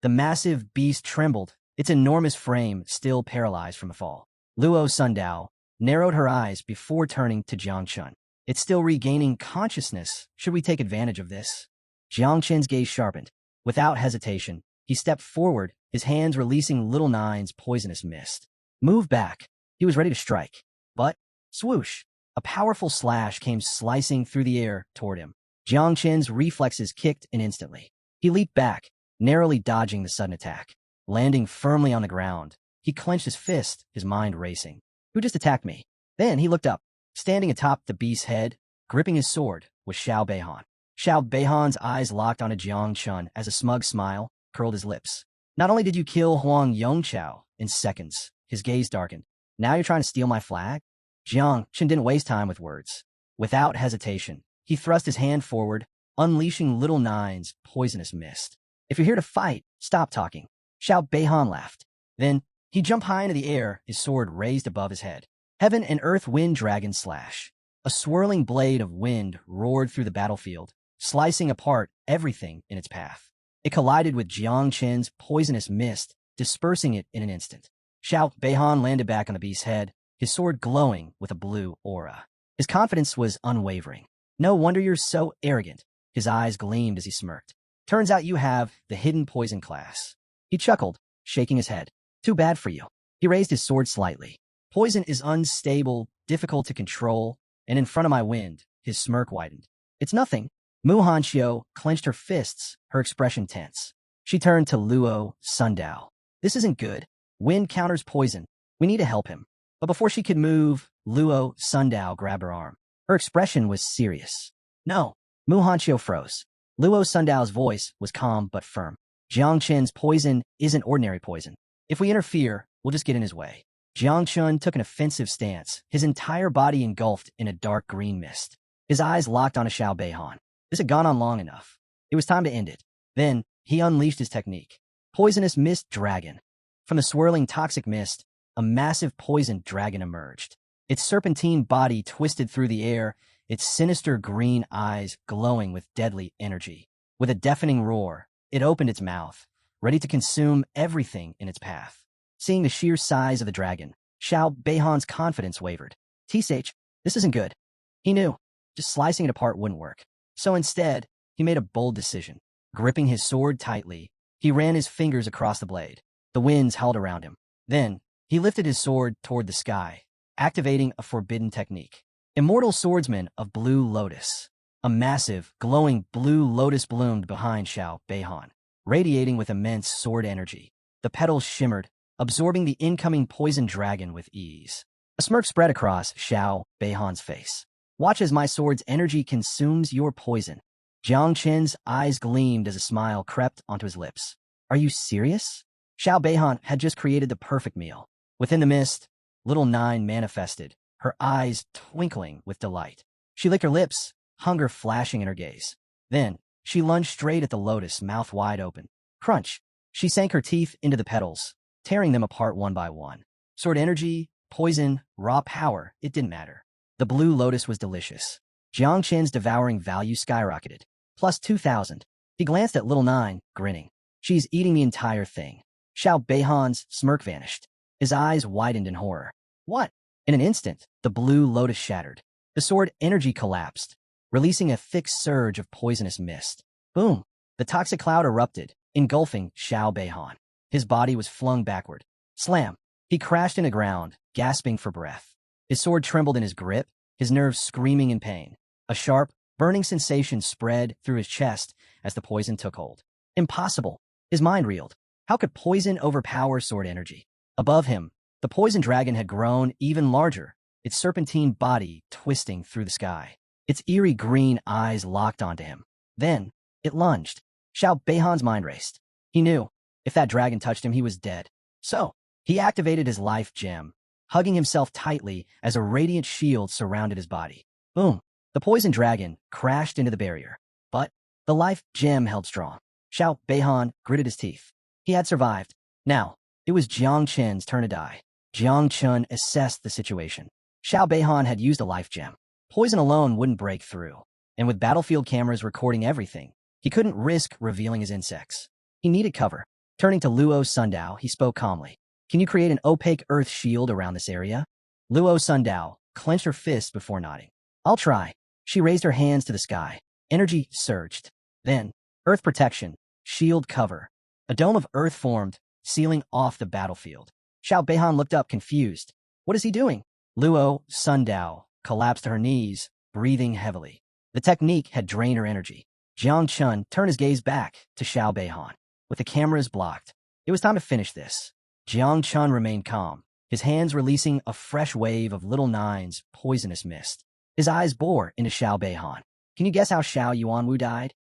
S1: The massive beast trembled, its enormous frame still paralyzed from the fall. Luo Sundao narrowed her eyes before turning to Jiang Chun. It's still regaining consciousness. Should we take advantage of this? Jiang Chun's gaze sharpened. Without hesitation, he stepped forward, his hands releasing Little Nine's poisonous mist. Move back. He was ready to strike. But, swoosh, a powerful slash came slicing through the air toward him. Jiang Chun's reflexes kicked in instantly. He leaped back, narrowly dodging the sudden attack. Landing firmly on the ground, he clenched his fist, his mind racing. Who just attacked me? Then he looked up. Standing atop the beast's head, gripping his sword, was Xiao Beihan. Xiao Beihan's eyes locked onto Jiang Chun as a smug smile curled his lips. Not only did you kill Huang Yongqiao in seconds, his gaze darkened. Now you're trying to steal my flag? Jiang Chun didn't waste time with words. Without hesitation, he thrust his hand forward, unleashing Little Nine's poisonous mist. If you're here to fight, stop talking. Xiao Beihan laughed. Then, he jumped high into the air, his sword raised above his head. Heaven and Earth Wind Dragon Slash. A swirling blade of wind roared through the battlefield, slicing apart everything in its path. It collided with Jiang Chun's poisonous mist, dispersing it in an instant. Xiao Beihan landed back on the beast's head, his sword glowing with a blue aura. His confidence was unwavering. No wonder you're so arrogant. His eyes gleamed as he smirked. Turns out you have the hidden poison class. He chuckled, shaking his head. Too bad for you. He raised his sword slightly. Poison is unstable, difficult to control, and in front of my wind, his smirk widened. It's nothing. Mu Hanchio clenched her fists, her expression tense. She turned to Luo Sundao. This isn't good. Wind counters poison. We need to help him. But before she could move, Luo Sundao grabbed her arm. Her expression was serious. No. Mu Hanchio froze. Luo Sundao's voice was calm but firm. Jiang Chun's poison isn't ordinary poison. If we interfere, we'll just get in his way. Jiang Chun took an offensive stance, his entire body engulfed in a dark green mist. His eyes locked onto Xiao Beihan. This had gone on long enough. It was time to end it. Then, he unleashed his technique. Poisonous Mist Dragon. From the swirling toxic mist, a massive poisoned dragon emerged. Its serpentine body twisted through the air, its sinister green eyes glowing with deadly energy. With a deafening roar, it opened its mouth, ready to consume everything in its path. Seeing the sheer size of the dragon, Xiao Beihan's confidence wavered. T-Sage, this isn't good. He knew. Just slicing it apart wouldn't work. So instead, he made a bold decision. Gripping his sword tightly, he ran his fingers across the blade. The winds howled around him. Then, he lifted his sword toward the sky, activating a forbidden technique. Immortal Swordsman of Blue Lotus. A massive, glowing blue lotus bloomed behind Xiao Beihan, radiating with immense sword energy. The petals shimmered, absorbing the incoming poison dragon with ease. A smirk spread across Xiao Beihan's face. Watch as my sword's energy consumes your poison. Jiang Chen's eyes gleamed as a smile crept onto his lips. Are you serious? Xiao Beihan had just created the perfect meal. Within the mist, little Nine manifested, her eyes twinkling with delight. She licked her lips, hunger flashing in her gaze. Then, she lunged straight at the lotus, mouth wide open. Crunch! She sank her teeth into the petals, tearing them apart one by one. Sword energy, poison, raw power, it didn't matter. The blue lotus was delicious. Jiang Chen's devouring value skyrocketed. Plus 2,000. He glanced at little Nine, grinning. She's eating the entire thing. Xiao Beihan's smirk vanished. His eyes widened in horror. What? In an instant, the blue lotus shattered. The sword energy collapsed, releasing a thick surge of poisonous mist. Boom! The toxic cloud erupted, engulfing Xiao Beihan. His body was flung backward. Slam! He crashed into ground, gasping for breath. His sword trembled in his grip, his nerves screaming in pain. A sharp, burning sensation spread through his chest as the poison took hold. Impossible! His mind reeled. How could poison overpower sword energy? Above him, the poison dragon had grown even larger, its serpentine body twisting through the sky. Its eerie green eyes locked onto him. Then, it lunged. Xiao Beihan's mind raced. He knew, if that dragon touched him, he was dead. So, he activated his life gem, hugging himself tightly as a radiant shield surrounded his body. Boom! The poison dragon crashed into the barrier. But the life gem held strong. Xiao Beihan gritted his teeth. He had survived. Now, it was Jiang Chen's turn to die. Jang Chun assessed the situation. Xiao Beihan had used a life gem. Poison alone wouldn't break through. And with battlefield cameras recording everything, he couldn't risk revealing his insects. He needed cover. Turning to Luo Sundao, he spoke calmly. Can you create an opaque earth shield around this area? Luo Sundao clenched her fist before nodding. I'll try. She raised her hands to the sky. Energy surged. Then, earth protection, shield cover. A dome of earth formed, sealing off the battlefield. Xiao Beihan looked up confused. What is he doing? Luo Sundao collapsed to her knees, breathing heavily. The technique had drained her energy. Jiang Chun turned his gaze back to Xiao Beihan. With the cameras blocked, it was time to finish this. Jiang Chun remained calm, his hands releasing a fresh wave of little Nine's poisonous mist. His eyes bore into Xiao Beihan. Can you guess how Xiao Yuanwu died?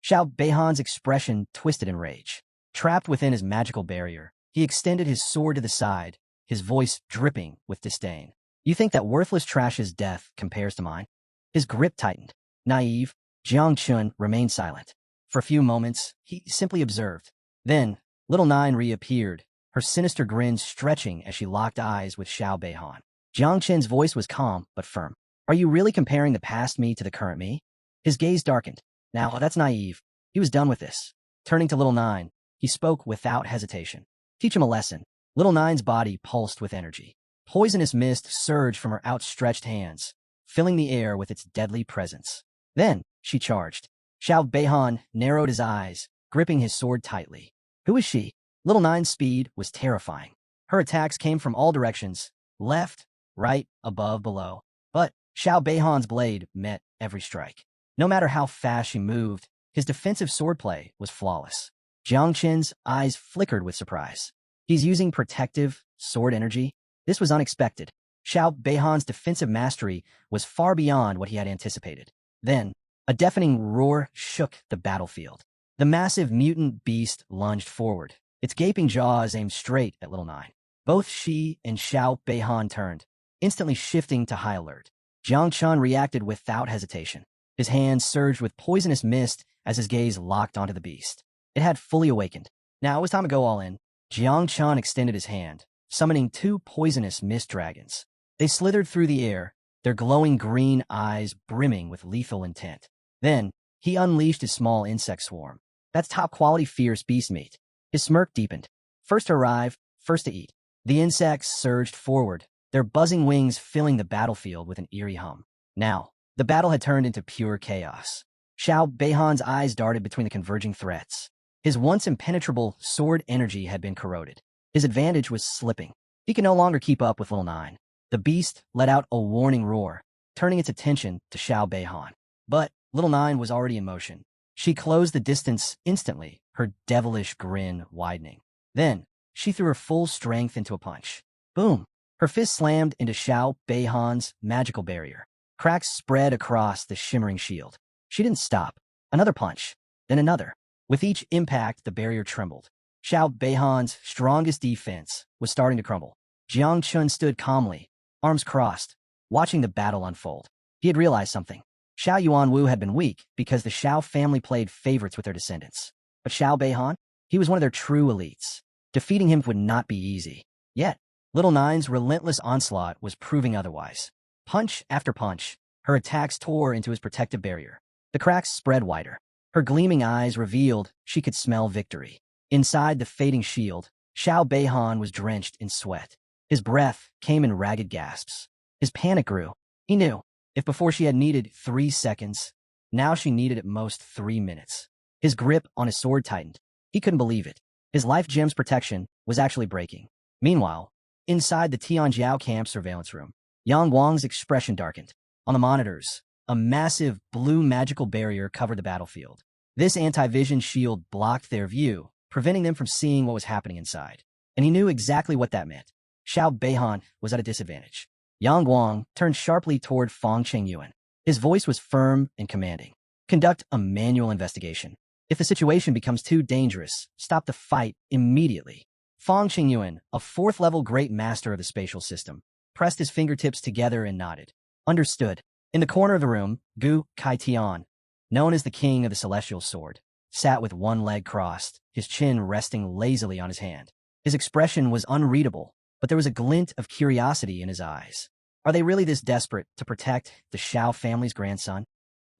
S1: Xiao Beihan's expression twisted in rage. Trapped within his magical barrier, he extended his sword to the side, his voice dripping with disdain. You think that worthless trash's death compares to mine? His grip tightened. Naive, Jiang Chun remained silent. For a few moments, he simply observed. Then, little Nine reappeared, her sinister grin stretching as she locked eyes with Xiao Beihan. Jiang Chen's voice was calm but firm. Are you really comparing the past me to the current me? His gaze darkened. Now, that's naive. He was done with this. Turning to little Nine, he spoke without hesitation. Teach him a lesson. Little Nine's body pulsed with energy. Poisonous mist surged from her outstretched hands, filling the air with its deadly presence. Then, she charged. Xiao Beihan narrowed his eyes, gripping his sword tightly. Who is she? Little Nine's speed was terrifying. Her attacks came from all directions, left, right, above, below. But Xiao Beihan's blade met every strike. No matter how fast she moved, his defensive swordplay was flawless. Jiang Chen's eyes flickered with surprise. He's using protective sword energy? This was unexpected. Xiao Beihan's defensive mastery was far beyond what he had anticipated. Then, a deafening roar shook the battlefield. The massive mutant beast lunged forward, its gaping jaws aimed straight at little Nine. Both she and Xiao Beihan turned, instantly shifting to high alert. Jiang Chun reacted without hesitation. His hands surged with poisonous mist as his gaze locked onto the beast. It had fully awakened. Now it was time to go all in. Jiang Chun extended his hand, summoning two poisonous mist dragons. They slithered through the air, their glowing green eyes brimming with lethal intent. Then, he unleashed his small insect swarm. That's top-quality fierce beast meat. His smirk deepened. First to arrive, first to eat. The insects surged forward, their buzzing wings filling the battlefield with an eerie hum. Now, the battle had turned into pure chaos. Xiao Beihan's eyes darted between the converging threats. His once impenetrable sword energy had been corroded. His advantage was slipping. He could no longer keep up with little Nine. The beast let out a warning roar, turning its attention to Xiao Beihan. But little Nine was already in motion. She closed the distance instantly, her devilish grin widening. Then, she threw her full strength into a punch. Boom! Her fist slammed into Xiao Beihan's magical barrier. Cracks spread across the shimmering shield. She didn't stop. Another punch, then another. With each impact, the barrier trembled. Xiao Beihan's strongest defense was starting to crumble. Jang Chun stood calmly, arms crossed, watching the battle unfold. He had realized something. Xiao Yuanwu had been weak because the Xiao family played favorites with their descendants. But Xiao Beihan? He was one of their true elites. Defeating him would not be easy. Yet, Little Nine's relentless onslaught was proving otherwise. Punch after punch, her attacks tore into his protective barrier. The cracks spread wider. Her gleaming eyes revealed she could smell victory. Inside the fading shield, Xiao Beihan was drenched in sweat. His breath came in ragged gasps. His panic grew. He knew, if before she had needed 3 seconds, now she needed at most 3 minutes. His grip on his sword tightened. He couldn't believe it. His life gem's protection was actually breaking. Meanwhile, inside the Tianjiao camp surveillance room, Yang Wang's expression darkened. On the monitors, a massive blue magical barrier covered the battlefield. This anti-vision shield blocked their view, preventing them from seeing what was happening inside. And he knew exactly what that meant. Xiao Beihan was at a disadvantage. Yang Wang turned sharply toward Fang Chengyuan. His voice was firm and commanding. Conduct a manual investigation. If the situation becomes too dangerous, stop the fight immediately. Fang Chengyuan, a 4th-level great master of the spatial system, pressed his fingertips together and nodded. Understood. In the corner of the room, Gu Kaitian, known as the King of the Celestial Sword, sat with one leg crossed, his chin resting lazily on his hand. His expression was unreadable, but there was a glint of curiosity in his eyes. Are they really this desperate to protect the Xiao family's grandson?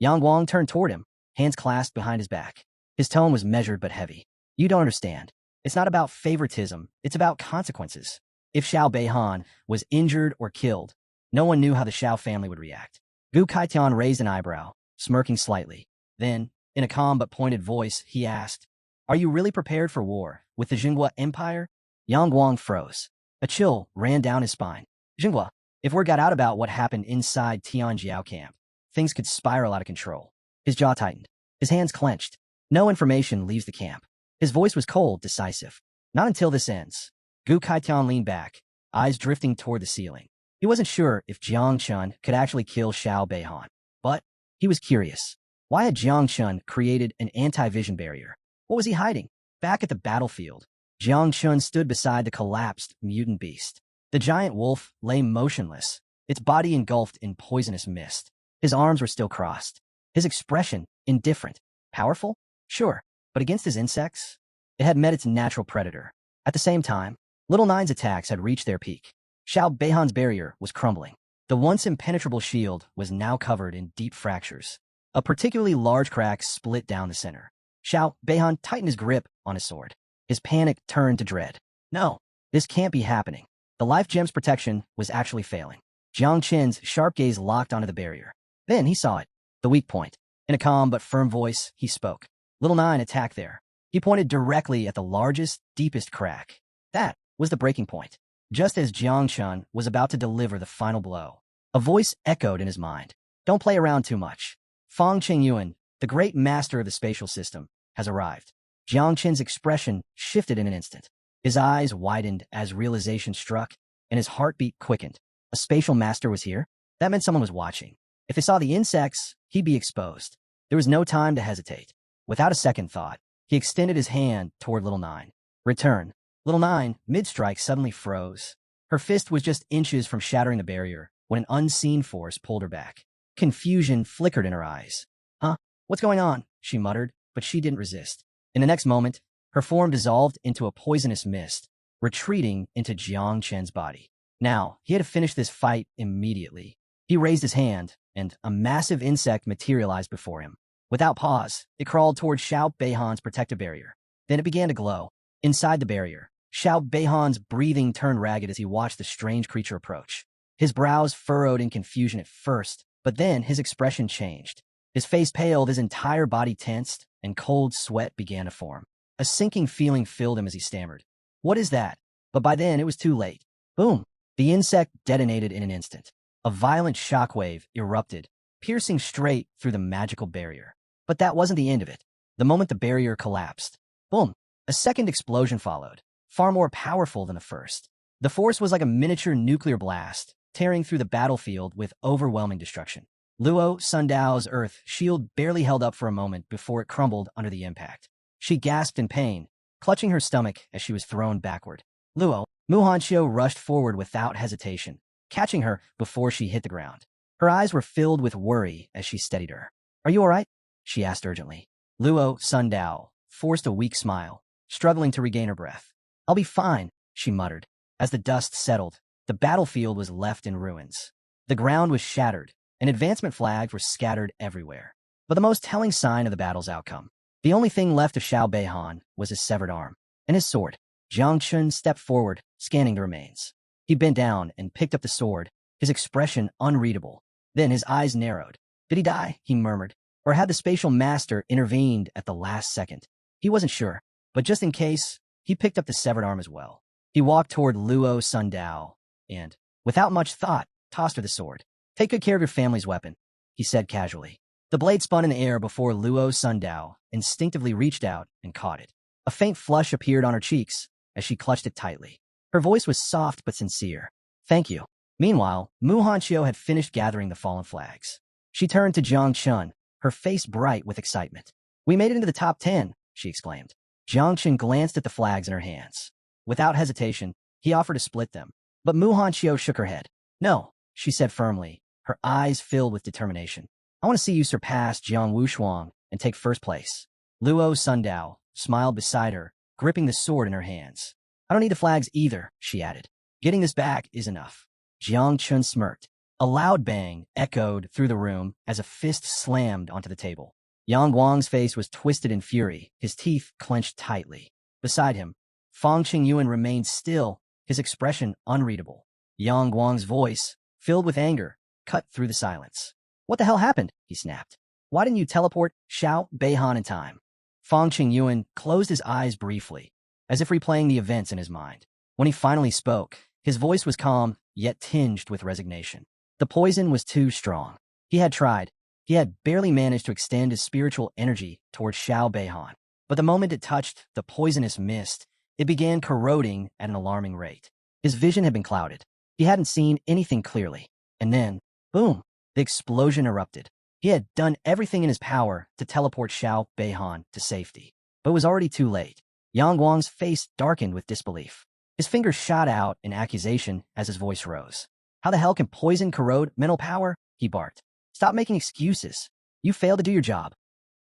S1: Yang Wang turned toward him, hands clasped behind his back. His tone was measured but heavy. You don't understand. It's not about favoritism, it's about consequences. If Xiao Beihan was injured or killed, no one knew how the Xiao family would react. Gu Kaitian raised an eyebrow, smirking slightly. Then, in a calm but pointed voice, he asked, Are you really prepared for war with the Jinghua Empire? Yang Guang froze. A chill ran down his spine. Jinghua, if word got out about what happened inside Tianjiao camp, things could spiral out of control. His jaw tightened. His hands clenched. No information leaves the camp. His voice was cold, decisive. Not until this ends. Gu Kaitian leaned back, eyes drifting toward the ceiling. He wasn't sure if Jang Chun could actually kill Xiao Beihan, but he was curious. Why had Jang Chun created an anti-vision barrier? What was he hiding? Back at the battlefield, Jang Chun stood beside the collapsed mutant beast. The giant wolf lay motionless, its body engulfed in poisonous mist. His arms were still crossed. His expression, indifferent. Powerful? Sure, but against his insects? It had met its natural predator. At the same time, Little Nine's attacks had reached their peak. Xiao Beihan's barrier was crumbling. The once impenetrable shield was now covered in deep fractures. A particularly large crack split down the center. Xiao Beihan tightened his grip on his sword. His panic turned to dread. No, this can't be happening. The life gem's protection was actually failing. Jiang Qin's sharp gaze locked onto the barrier. Then he saw it, the weak point. In a calm but firm voice, he spoke. Little Nine attacked there. He pointed directly at the largest, deepest crack. That was the breaking point. Just as Jiang Chun was about to deliver the final blow, a voice echoed in his mind. Don't play around too much. Fang Chengyuan, the great master of the spatial system, has arrived. Jiang Qin's expression shifted in an instant. His eyes widened as realization struck, and his heartbeat quickened. A spatial master was here? That meant someone was watching. If they saw the insects, he'd be exposed. There was no time to hesitate. Without a second thought, he extended his hand toward Little Nine. Return. Little Nine, mid-strike, suddenly froze. Her fist was just inches from shattering the barrier when an unseen force pulled her back. Confusion flickered in her eyes. Huh? What's going on? She muttered, but she didn't resist. In the next moment, her form dissolved into a poisonous mist, retreating into Jiang Chen's body. Now, he had to finish this fight immediately. He raised his hand, and a massive insect materialized before him. Without pause, it crawled toward Xiao Beihan's protective barrier. Then it began to glow. Inside the barrier, Xiao Beihan's breathing turned ragged as he watched the strange creature approach. His brows furrowed in confusion at first, but then his expression changed. His face paled, his entire body tensed, and cold sweat began to form. A sinking feeling filled him as he stammered. What is that? But by then, it was too late. Boom! The insect detonated in an instant. A violent shockwave erupted, piercing straight through the magical barrier. But that wasn't the end of it. The moment the barrier collapsed, boom! A second explosion followed, far more powerful than the first. The force was like a miniature nuclear blast, tearing through the battlefield with overwhelming destruction. Luo Sundao's earth shield barely held up for a moment before it crumbled under the impact. She gasped in pain, clutching her stomach as she was thrown backward. Luo Muhanshio rushed forward without hesitation, catching her before she hit the ground. Her eyes were filled with worry as she steadied her. "Are you all right?" she asked urgently. Luo Sundao forced a weak smile, struggling to regain her breath. "I'll be fine," she muttered. As the dust settled, the battlefield was left in ruins. The ground was shattered, and advancement flags were scattered everywhere. But the most telling sign of the battle's outcome, the only thing left of Xiao Beihan, was his severed arm and his sword. Jang Chun stepped forward, scanning the remains. He bent down and picked up the sword, his expression unreadable. Then his eyes narrowed. "Did he die?" he murmured. "Or had the spatial master intervened at the last second?" He wasn't sure, but just in case, he picked up the severed arm as well. He walked toward Luo Sundao and, without much thought, tossed her the sword. "Take good care of your family's weapon," he said casually. The blade spun in the air before Luo Sundao instinctively reached out and caught it. A faint flush appeared on her cheeks as she clutched it tightly. Her voice was soft but sincere. "Thank you." Meanwhile, Mu Hanshio had finished gathering the fallen flags. She turned to Jang Chun, her face bright with excitement. "We made it into the top 10, she exclaimed. Jang Chun glanced at the flags in her hands. Without hesitation, he offered to split them. But Mu Hanshio shook her head. "No," she said firmly, her eyes filled with determination. "I want to see you surpass Jiang Wushuang and take first place." Luo Sundao smiled beside her, gripping the sword in her hands. "I don't need the flags either," she added. "Getting this back is enough." Jiang Chun smirked. A loud bang echoed through the room as a fist slammed onto the table. Yang Guang's face was twisted in fury, his teeth clenched tightly. Beside him, Fang Qingyuan remained still, his expression unreadable. Yang Guang's voice, filled with anger, cut through the silence. "What the hell happened?" he snapped. "Why didn't you teleport Xiao Beihan in time?" Fang Qingyuan closed his eyes briefly, as if replaying the events in his mind. When he finally spoke, his voice was calm, yet tinged with resignation. The poison was too strong. He had tried. He had barely managed to extend his spiritual energy towards Xiao Beihan. But the moment it touched the poisonous mist, it began corroding at an alarming rate. His vision had been clouded. He hadn't seen anything clearly. And then, boom, the explosion erupted. He had done everything in his power to teleport Xiao Beihan to safety. But it was already too late. Yang Guang's face darkened with disbelief. His fingers shot out in accusation as his voice rose. "How the hell can poison corrode mental power?" he barked. "Stop making excuses. You failed to do your job."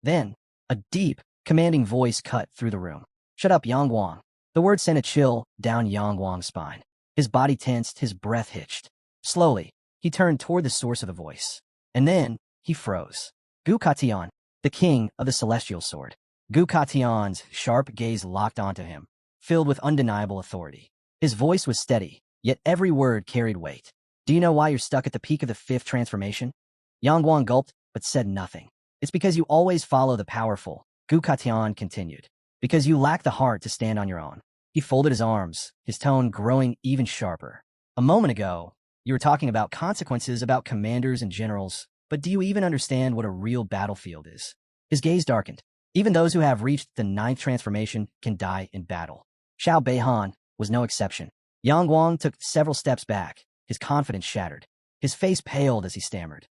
S1: Then, a deep, commanding voice cut through the room. "Shut up, Yang Guang." The word sent a chill down Yang Guang's spine. His body tensed, his breath hitched. Slowly, he turned toward the source of the voice. And then, he froze. Gu Katian, the king of the celestial sword. Gu Katian's sharp gaze locked onto him, filled with undeniable authority. His voice was steady, yet every word carried weight. "Do you know why you're stuck at the peak of the fifth transformation?" Yang Guang gulped, but said nothing. "It's because you always follow the powerful," Gu Katian continued. "Because you lack the heart to stand on your own." He folded his arms, his tone growing even sharper. "A moment ago, you were talking about consequences, about commanders and generals, but do you even understand what a real battlefield is?" His gaze darkened. "Even those who have reached the ninth transformation can die in battle. Xiao Beihan was no exception." Yang Guang took several steps back, his confidence shattered. His face paled as he stammered.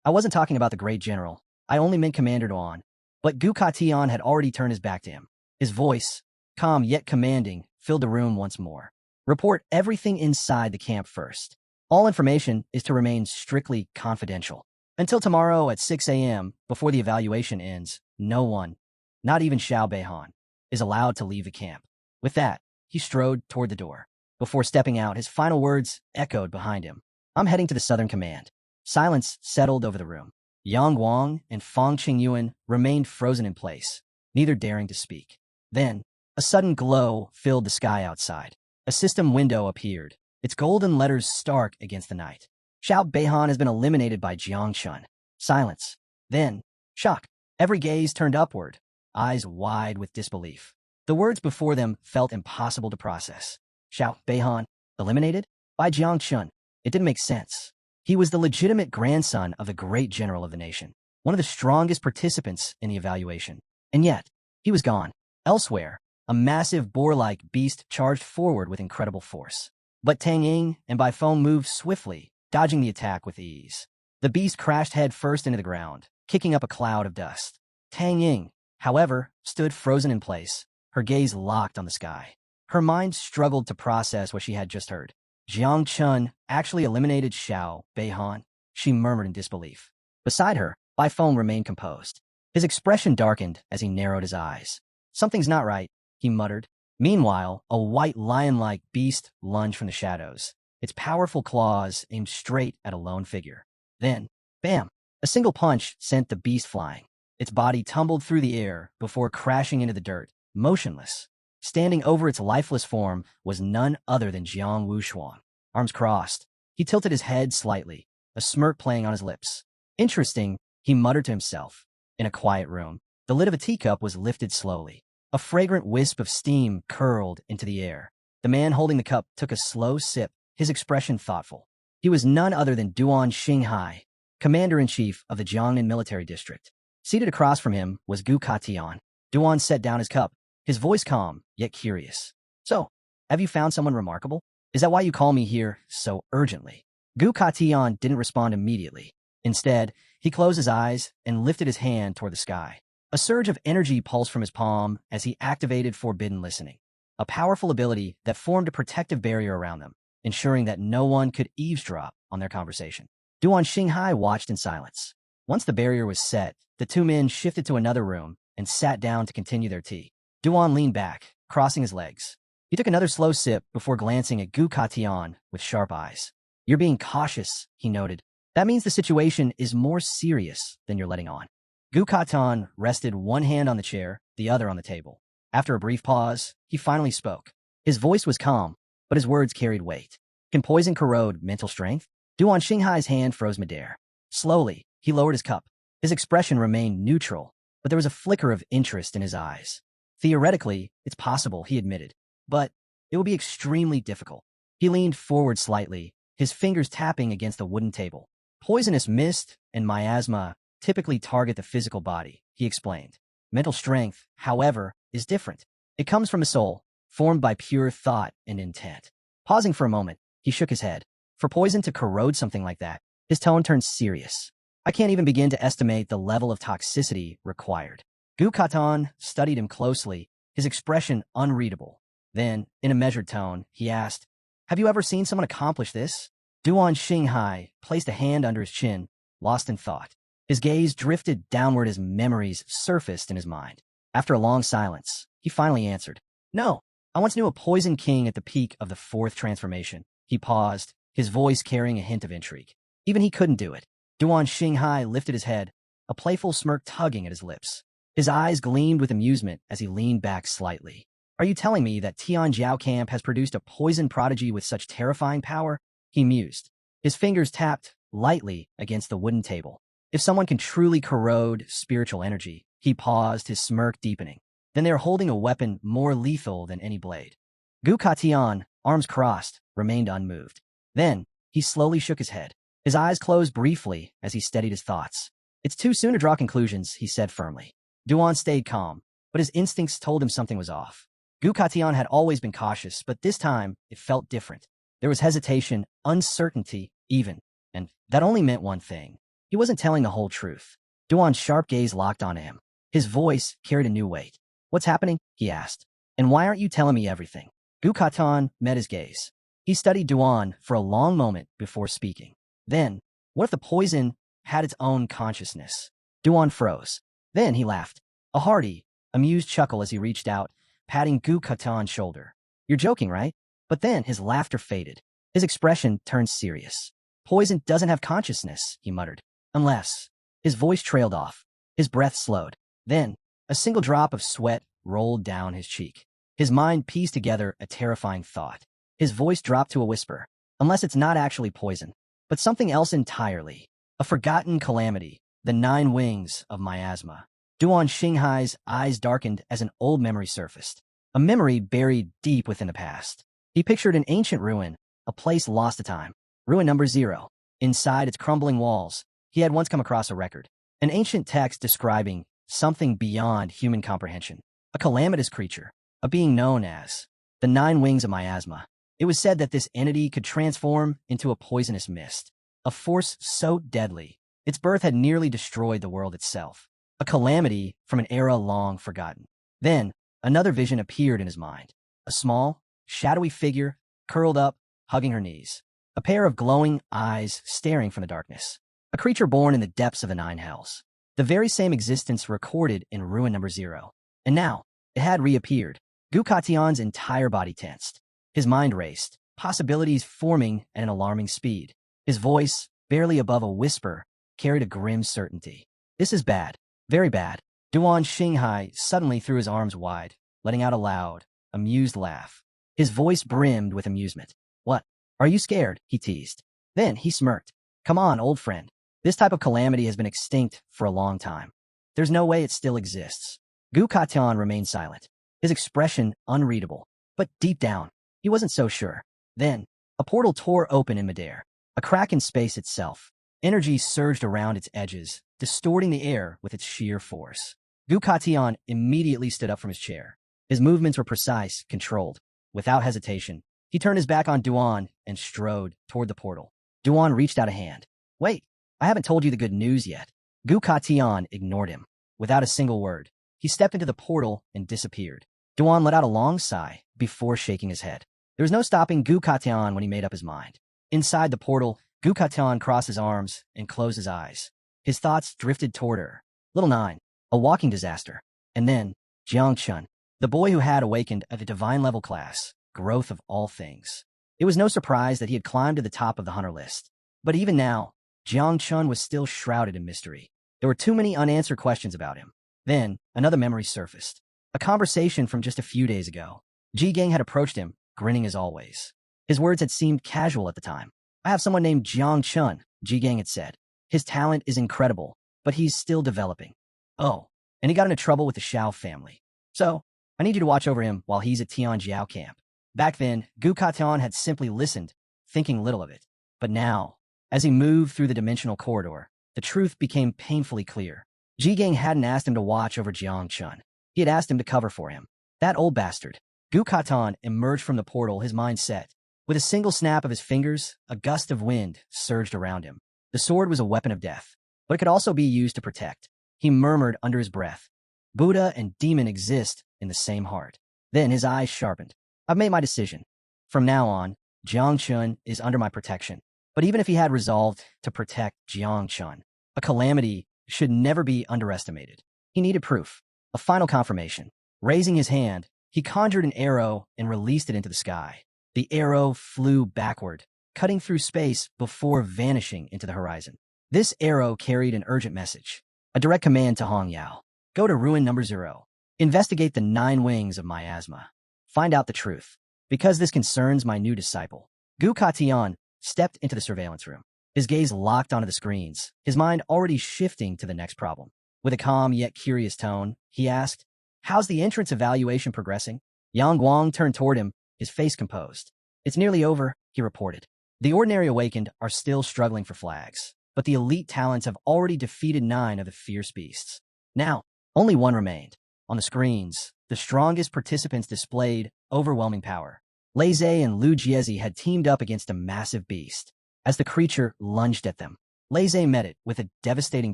S1: "I wasn't talking about the great general. I only meant Commander Duan." But Gu Katian had already turned his back to him. His voice, calm yet commanding, filled the room once more. "Report everything inside the camp first. All information is to remain strictly confidential. Until tomorrow at 6 a.m., before the evaluation ends, no one, not even Xiao Beihan, is allowed to leave the camp." With that, he strode toward the door. Before stepping out, his final words echoed behind him. "I'm heading to the Southern Command." Silence settled over the room. Yang Guang and Fang Qingyuan remained frozen in place, neither daring to speak. Then, a sudden glow filled the sky outside. A system window appeared, its golden letters stark against the night. "Xiao Beihan has been eliminated by Jiang Chun." Silence. Then, shock. Every gaze turned upward, eyes wide with disbelief. The words before them felt impossible to process. Xiao Beihan, eliminated? By Jiang Chun. It didn't make sense. He was the legitimate grandson of the great general of the nation, one of the strongest participants in the evaluation. And yet, he was gone. Elsewhere, a massive boar-like beast charged forward with incredible force. But Tang Ying and Bai Feng moved swiftly, dodging the attack with ease. The beast crashed head first into the ground, kicking up a cloud of dust. Tang Ying, however, stood frozen in place, her gaze locked on the sky. Her mind struggled to process what she had just heard. Jang Chun actually eliminated Shiao Beihan, she murmured in disbelief. Beside her, Bai Feng remained composed. His expression darkened as he narrowed his eyes. Something's not right, he muttered. Meanwhile, a white lion-like beast lunged from the shadows, its powerful claws aimed straight at a lone figure. Then, bam! A single punch sent the beast flying. Its body tumbled through the air before crashing into the dirt, motionless. Standing over its lifeless form was none other than Jiang Wuxuan. Arms crossed, he tilted his head slightly, a smirk playing on his lips. Interesting, he muttered to himself. In a quiet room, the lid of a teacup was lifted slowly. A fragrant wisp of steam curled into the air. The man holding the cup took a slow sip, his expression thoughtful. He was none other than Duan Xinghai, commander-in-chief of the Jiangnan military district. Seated across from him was Gu Katian. Duan set down his cup, his voice calm, yet curious. So, have you found someone remarkable? Is that why you call me here so urgently? Gu Katian didn't respond immediately. Instead, he closed his eyes and lifted his hand toward the sky. A surge of energy pulsed from his palm as he activated forbidden listening, a powerful ability that formed a protective barrier around them, ensuring that no one could eavesdrop on their conversation. Duan Xinghai watched in silence. Once the barrier was set, the two men shifted to another room and sat down to continue their tea. Duan leaned back, crossing his legs. He took another slow sip before glancing at Gu Katian with sharp eyes. You're being cautious, he noted. That means the situation is more serious than you're letting on. Gu Katan rested one hand on the chair, the other on the table. After a brief pause, he finally spoke. His voice was calm, but his words carried weight. Can poison corrode mental strength? Duan Xinghai's hand froze midair. Slowly, he lowered his cup. His expression remained neutral, but there was a flicker of interest in his eyes. Theoretically, it's possible, he admitted, but it would be extremely difficult. He leaned forward slightly, his fingers tapping against the wooden table. Poisonous mist and miasma typically target the physical body, he explained. Mental strength, however, is different. It comes from a soul, formed by pure thought and intent. Pausing for a moment, he shook his head. For poison to corrode something like that, his tone turned serious. I can't even begin to estimate the level of toxicity required. Gu Katan studied him closely, his expression unreadable. Then, in a measured tone, he asked, Have you ever seen someone accomplish this? Duan Xinghai placed a hand under his chin, lost in thought. His gaze drifted downward as memories surfaced in his mind. After a long silence, he finally answered, No, I once knew a poison king at the peak of the fourth transformation. He paused, his voice carrying a hint of intrigue. Even he couldn't do it. Duan Xinghai lifted his head, a playful smirk tugging at his lips. His eyes gleamed with amusement as he leaned back slightly. Are you telling me that Tian Jiao Camp has produced a poison prodigy with such terrifying power? He mused. His fingers tapped lightly against the wooden table. If someone can truly corrode spiritual energy, he paused, his smirk deepening. Then they are holding a weapon more lethal than any blade. Gu Katian, arms crossed, remained unmoved. Then, he slowly shook his head. His eyes closed briefly as he steadied his thoughts. It's too soon to draw conclusions, he said firmly. Duan stayed calm, but his instincts told him something was off. Gu Katian had always been cautious, but this time it felt different. There was hesitation, uncertainty, even, and that only meant one thing. He wasn't telling the whole truth. Duan's sharp gaze locked onto him. His voice carried a new weight. What's happening? He asked. And why aren't you telling me everything? Gu Katan met his gaze. He studied Duan for a long moment before speaking. Then, what if the poison had its own consciousness? Duan froze. Then he laughed. A hearty, amused chuckle as he reached out, patting Gu Katan's shoulder. You're joking, right? But then his laughter faded. His expression turned serious. Poison doesn't have consciousness, he muttered. Unless. His voice trailed off. His breath slowed. Then, a single drop of sweat rolled down his cheek. His mind pieced together a terrifying thought. His voice dropped to a whisper. Unless it's not actually poison, but something else entirely. A forgotten calamity. The 9 wings of miasma. Duan Xinghai's eyes darkened as an old memory surfaced. A memory buried deep within the past. He pictured an ancient ruin, a place lost to time. Ruin number 0. Inside its crumbling walls, he had once come across a record. An ancient text describing something beyond human comprehension. A calamitous creature. A being known as the 9 wings of miasma. It was said that this entity could transform into a poisonous mist. a force so deadly, its birth had nearly destroyed the world itself, a calamity from an era long forgotten. Then, another vision appeared in his mind, a small, shadowy figure, curled up, hugging her knees, a pair of glowing eyes staring from the darkness, a creature born in the depths of the nine hells, the very same existence recorded in ruin number 0. And now, it had reappeared. Gukation's entire body tensed. His mind raced, possibilities forming at an alarming speed. His voice, barely above a whisper, carried a grim certainty. This is bad. Very bad. Duan Xinghai suddenly threw his arms wide, letting out a loud, amused laugh. His voice brimmed with amusement. What? Are you scared? He teased. Then he smirked. Come on, old friend. This type of calamity has been extinct for a long time. There's no way it still exists. Gukation remained silent, his expression unreadable. But deep down, he wasn't so sure. Then, a portal tore open in midair, a crack in space itself. Energy surged around its edges, distorting the air with its sheer force. Gukation immediately stood up from his chair. His movements were precise, controlled. Without hesitation, he turned his back on Duan and strode toward the portal. Duan reached out a hand. Wait, I haven't told you the good news yet. Gukation ignored him. Without a single word, he stepped into the portal and disappeared. Duan let out a long sigh before shaking his head. There was no stopping Gukation when he made up his mind. Inside the portal, Gukation crossed his arms and closed his eyes. His thoughts drifted toward her. Little Nine, a walking disaster. And then, Jang Chun, the boy who had awakened at the divine level class, growth of all things. It was no surprise that he had climbed to the top of the hunter list. But even now, Jang Chun was still shrouded in mystery. There were too many unanswered questions about him. Then, another memory surfaced. A conversation from just a few days ago. Ji Gang had approached him, grinning as always. His words had seemed casual at the time. I have someone named Jang Chun, Ji Gang had said. His talent is incredible, but he's still developing. Oh, and he got into trouble with the Shiao family. So, I need you to watch over him while he's at Tianjiao camp. Back then, Gukation had simply listened, thinking little of it. But now, as he moved through the dimensional corridor, the truth became painfully clear. Ji Gang hadn't asked him to watch over Jiang Chun. He had asked him to cover for him. That old bastard. Gukation emerged from the portal, his mind set. With a single snap of his fingers, a gust of wind surged around him. The sword was a weapon of death, but it could also be used to protect. He murmured under his breath. Buddha and demon exist in the same heart. Then his eyes sharpened. I've made my decision. From now on, Jiang Chun is under my protection. But even if he had resolved to protect Jiang Chun, a calamity should never be underestimated. He needed proof, a final confirmation. Raising his hand, he conjured an arrow and released it into the sky. The arrow flew backward, cutting through space before vanishing into the horizon. This arrow carried an urgent message, a direct command to Hong Yao. Go to ruin number 0. Investigate the 9 wings of Miasma. Find out the truth. Because this concerns my new disciple. Gukation stepped into the surveillance room. His gaze locked onto the screens, his mind already shifting to the next problem. With a calm yet curious tone, he asked, How's the entrance evaluation progressing? Yang Guang turned toward him, his face composed. It's nearly over, he reported. The ordinary awakened are still struggling for flags, but the elite talents have already defeated 9 of the fierce beasts. Now, only 1 remained. On the screens, the strongest participants displayed overwhelming power. Lei Zhe and Lu Jiezi had teamed up against a massive beast. As the creature lunged at them, Lei Zhe met it with a devastating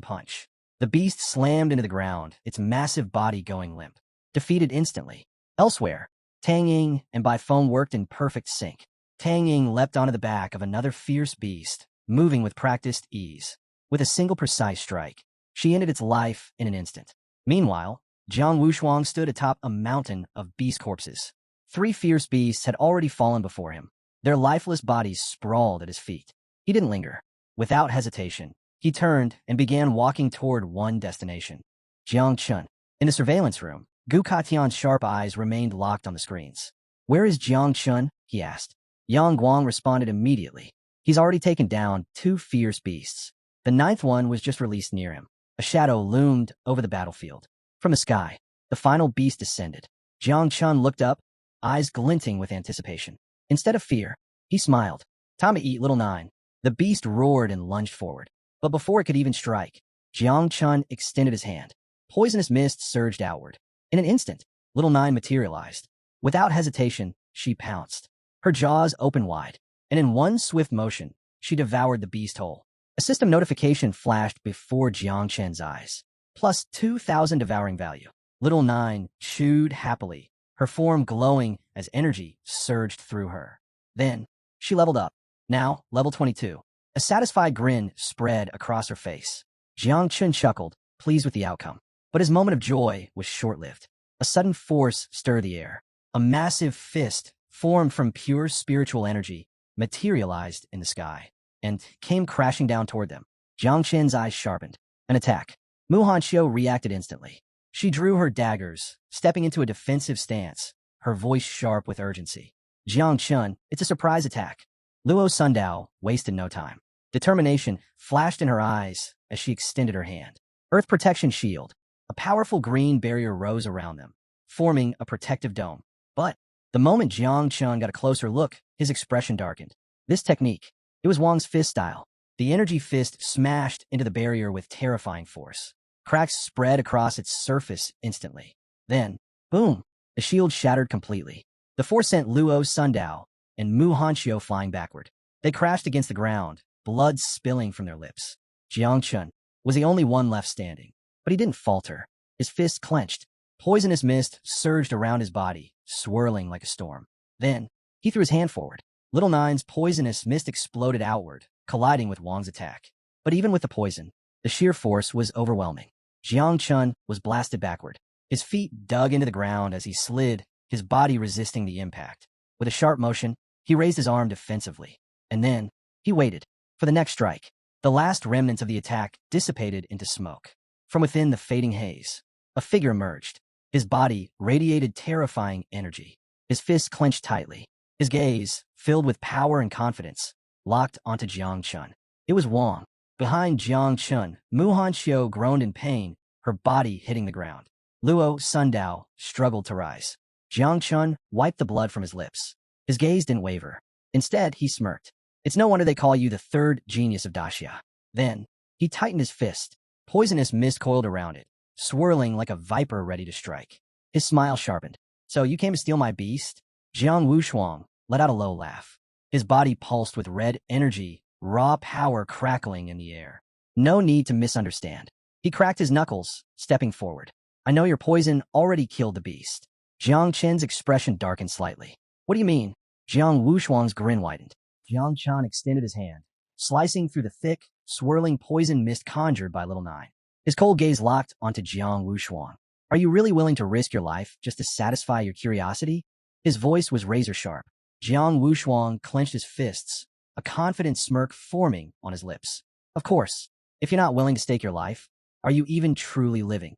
S1: punch. The beast slammed into the ground, its massive body going limp. Defeated instantly. Elsewhere, Tang Ying and Bai Feng worked in perfect sync. Tang Ying leapt onto the back of another fierce beast, moving with practiced ease. With a single precise strike, she ended its life in an instant. Meanwhile, Jiang Wushuang stood atop a mountain of beast corpses. 3 fierce beasts had already fallen before him. Their lifeless bodies sprawled at his feet. He didn't linger. Without hesitation, he turned and began walking toward one destination. Jiang Chun. In the surveillance room, Gukation's sharp eyes remained locked on the screens. Where is Jiang Chun? He asked. Yang Guang responded immediately. He's already taken down 2 fierce beasts. The 9th one was just released near him. A shadow loomed over the battlefield. From the sky, the final beast descended. Jiang Chun looked up, eyes glinting with anticipation. Instead of fear, he smiled. Time to eat, little 9. The beast roared and lunged forward. But before it could even strike, Jiang Chun extended his hand. Poisonous mist surged outward. In an instant, little 9 materialized. Without hesitation, she pounced. Her jaws opened wide, and in one swift motion, she devoured the beast whole. A system notification flashed before Jiang Chen's eyes. Plus 2,000 devouring value. Little Nine chewed happily, her form glowing as energy surged through her. Then, she leveled up. Now, level 22. A satisfied grin spread across her face. Jiang Chun chuckled, pleased with the outcome. But his moment of joy was short-lived. A sudden force stirred the air. A massive fist, formed from pure spiritual energy, materialized in the sky and came crashing down toward them. Jiang Chen's eyes sharpened. An attack. Mu Hanxiu reacted instantly. She drew her daggers, stepping into a defensive stance, her voice sharp with urgency. Jiang Chun, it's a surprise attack. Luo Sundao wasted no time. Determination flashed in her eyes as she extended her hand. Earth Protection Shield. A powerful green barrier rose around them, forming a protective dome. But the moment Jiang Chun got a closer look, his expression darkened. This technique, it was Wang's fist style. The energy fist smashed into the barrier with terrifying force. Cracks spread across its surface instantly. Then, boom, the shield shattered completely. The force sent Luo Sundao and Mu Hanxiu flying backward. They crashed against the ground, blood spilling from their lips. Jiang Chun was the only one left standing, but he didn't falter. His fists clenched. Poisonous mist surged around his body, swirling like a storm. Then, he threw his hand forward. Little Nine's poisonous mist exploded outward, colliding with Wang's attack. But even with the poison, the sheer force was overwhelming. Jiang Chun was blasted backward. His feet dug into the ground as he slid, his body resisting the impact. With a sharp motion, he raised his arm defensively. And then, he waited for the next strike. The last remnants of the attack dissipated into smoke. From within the fading haze, a figure emerged. His body radiated terrifying energy. His fists clenched tightly. His gaze, filled with power and confidence, locked onto Jiang Chun. It was Wang. Behind Jiang Chun, Mu Hanxiu groaned in pain, her body hitting the ground. Luo Sundao struggled to rise. Jiang Chun wiped the blood from his lips. His gaze didn't waver. Instead, he smirked. It's no wonder they call you the third genius of Daxia. Then, he tightened his fist. Poisonous mist coiled around it, swirling like a viper ready to strike. His smile sharpened. So you came to steal my beast? Jiang Wushuang let out a low laugh. His body pulsed with red energy, raw power crackling in the air. No need to misunderstand. He cracked his knuckles, stepping forward. I know your poison already killed the beast. Jiang Chen's expression darkened slightly. What do you mean? Jiang Wushuang's grin widened. Jiang Chan extended his hand, slicing through the thick, swirling poison mist conjured by Little Nine. His cold gaze locked onto Jiang Wushuang. Are you really willing to risk your life just to satisfy your curiosity? His voice was razor-sharp. Jiang Wushuang clenched his fists, a confident smirk forming on his lips. Of course, if you're not willing to stake your life, are you even truly living?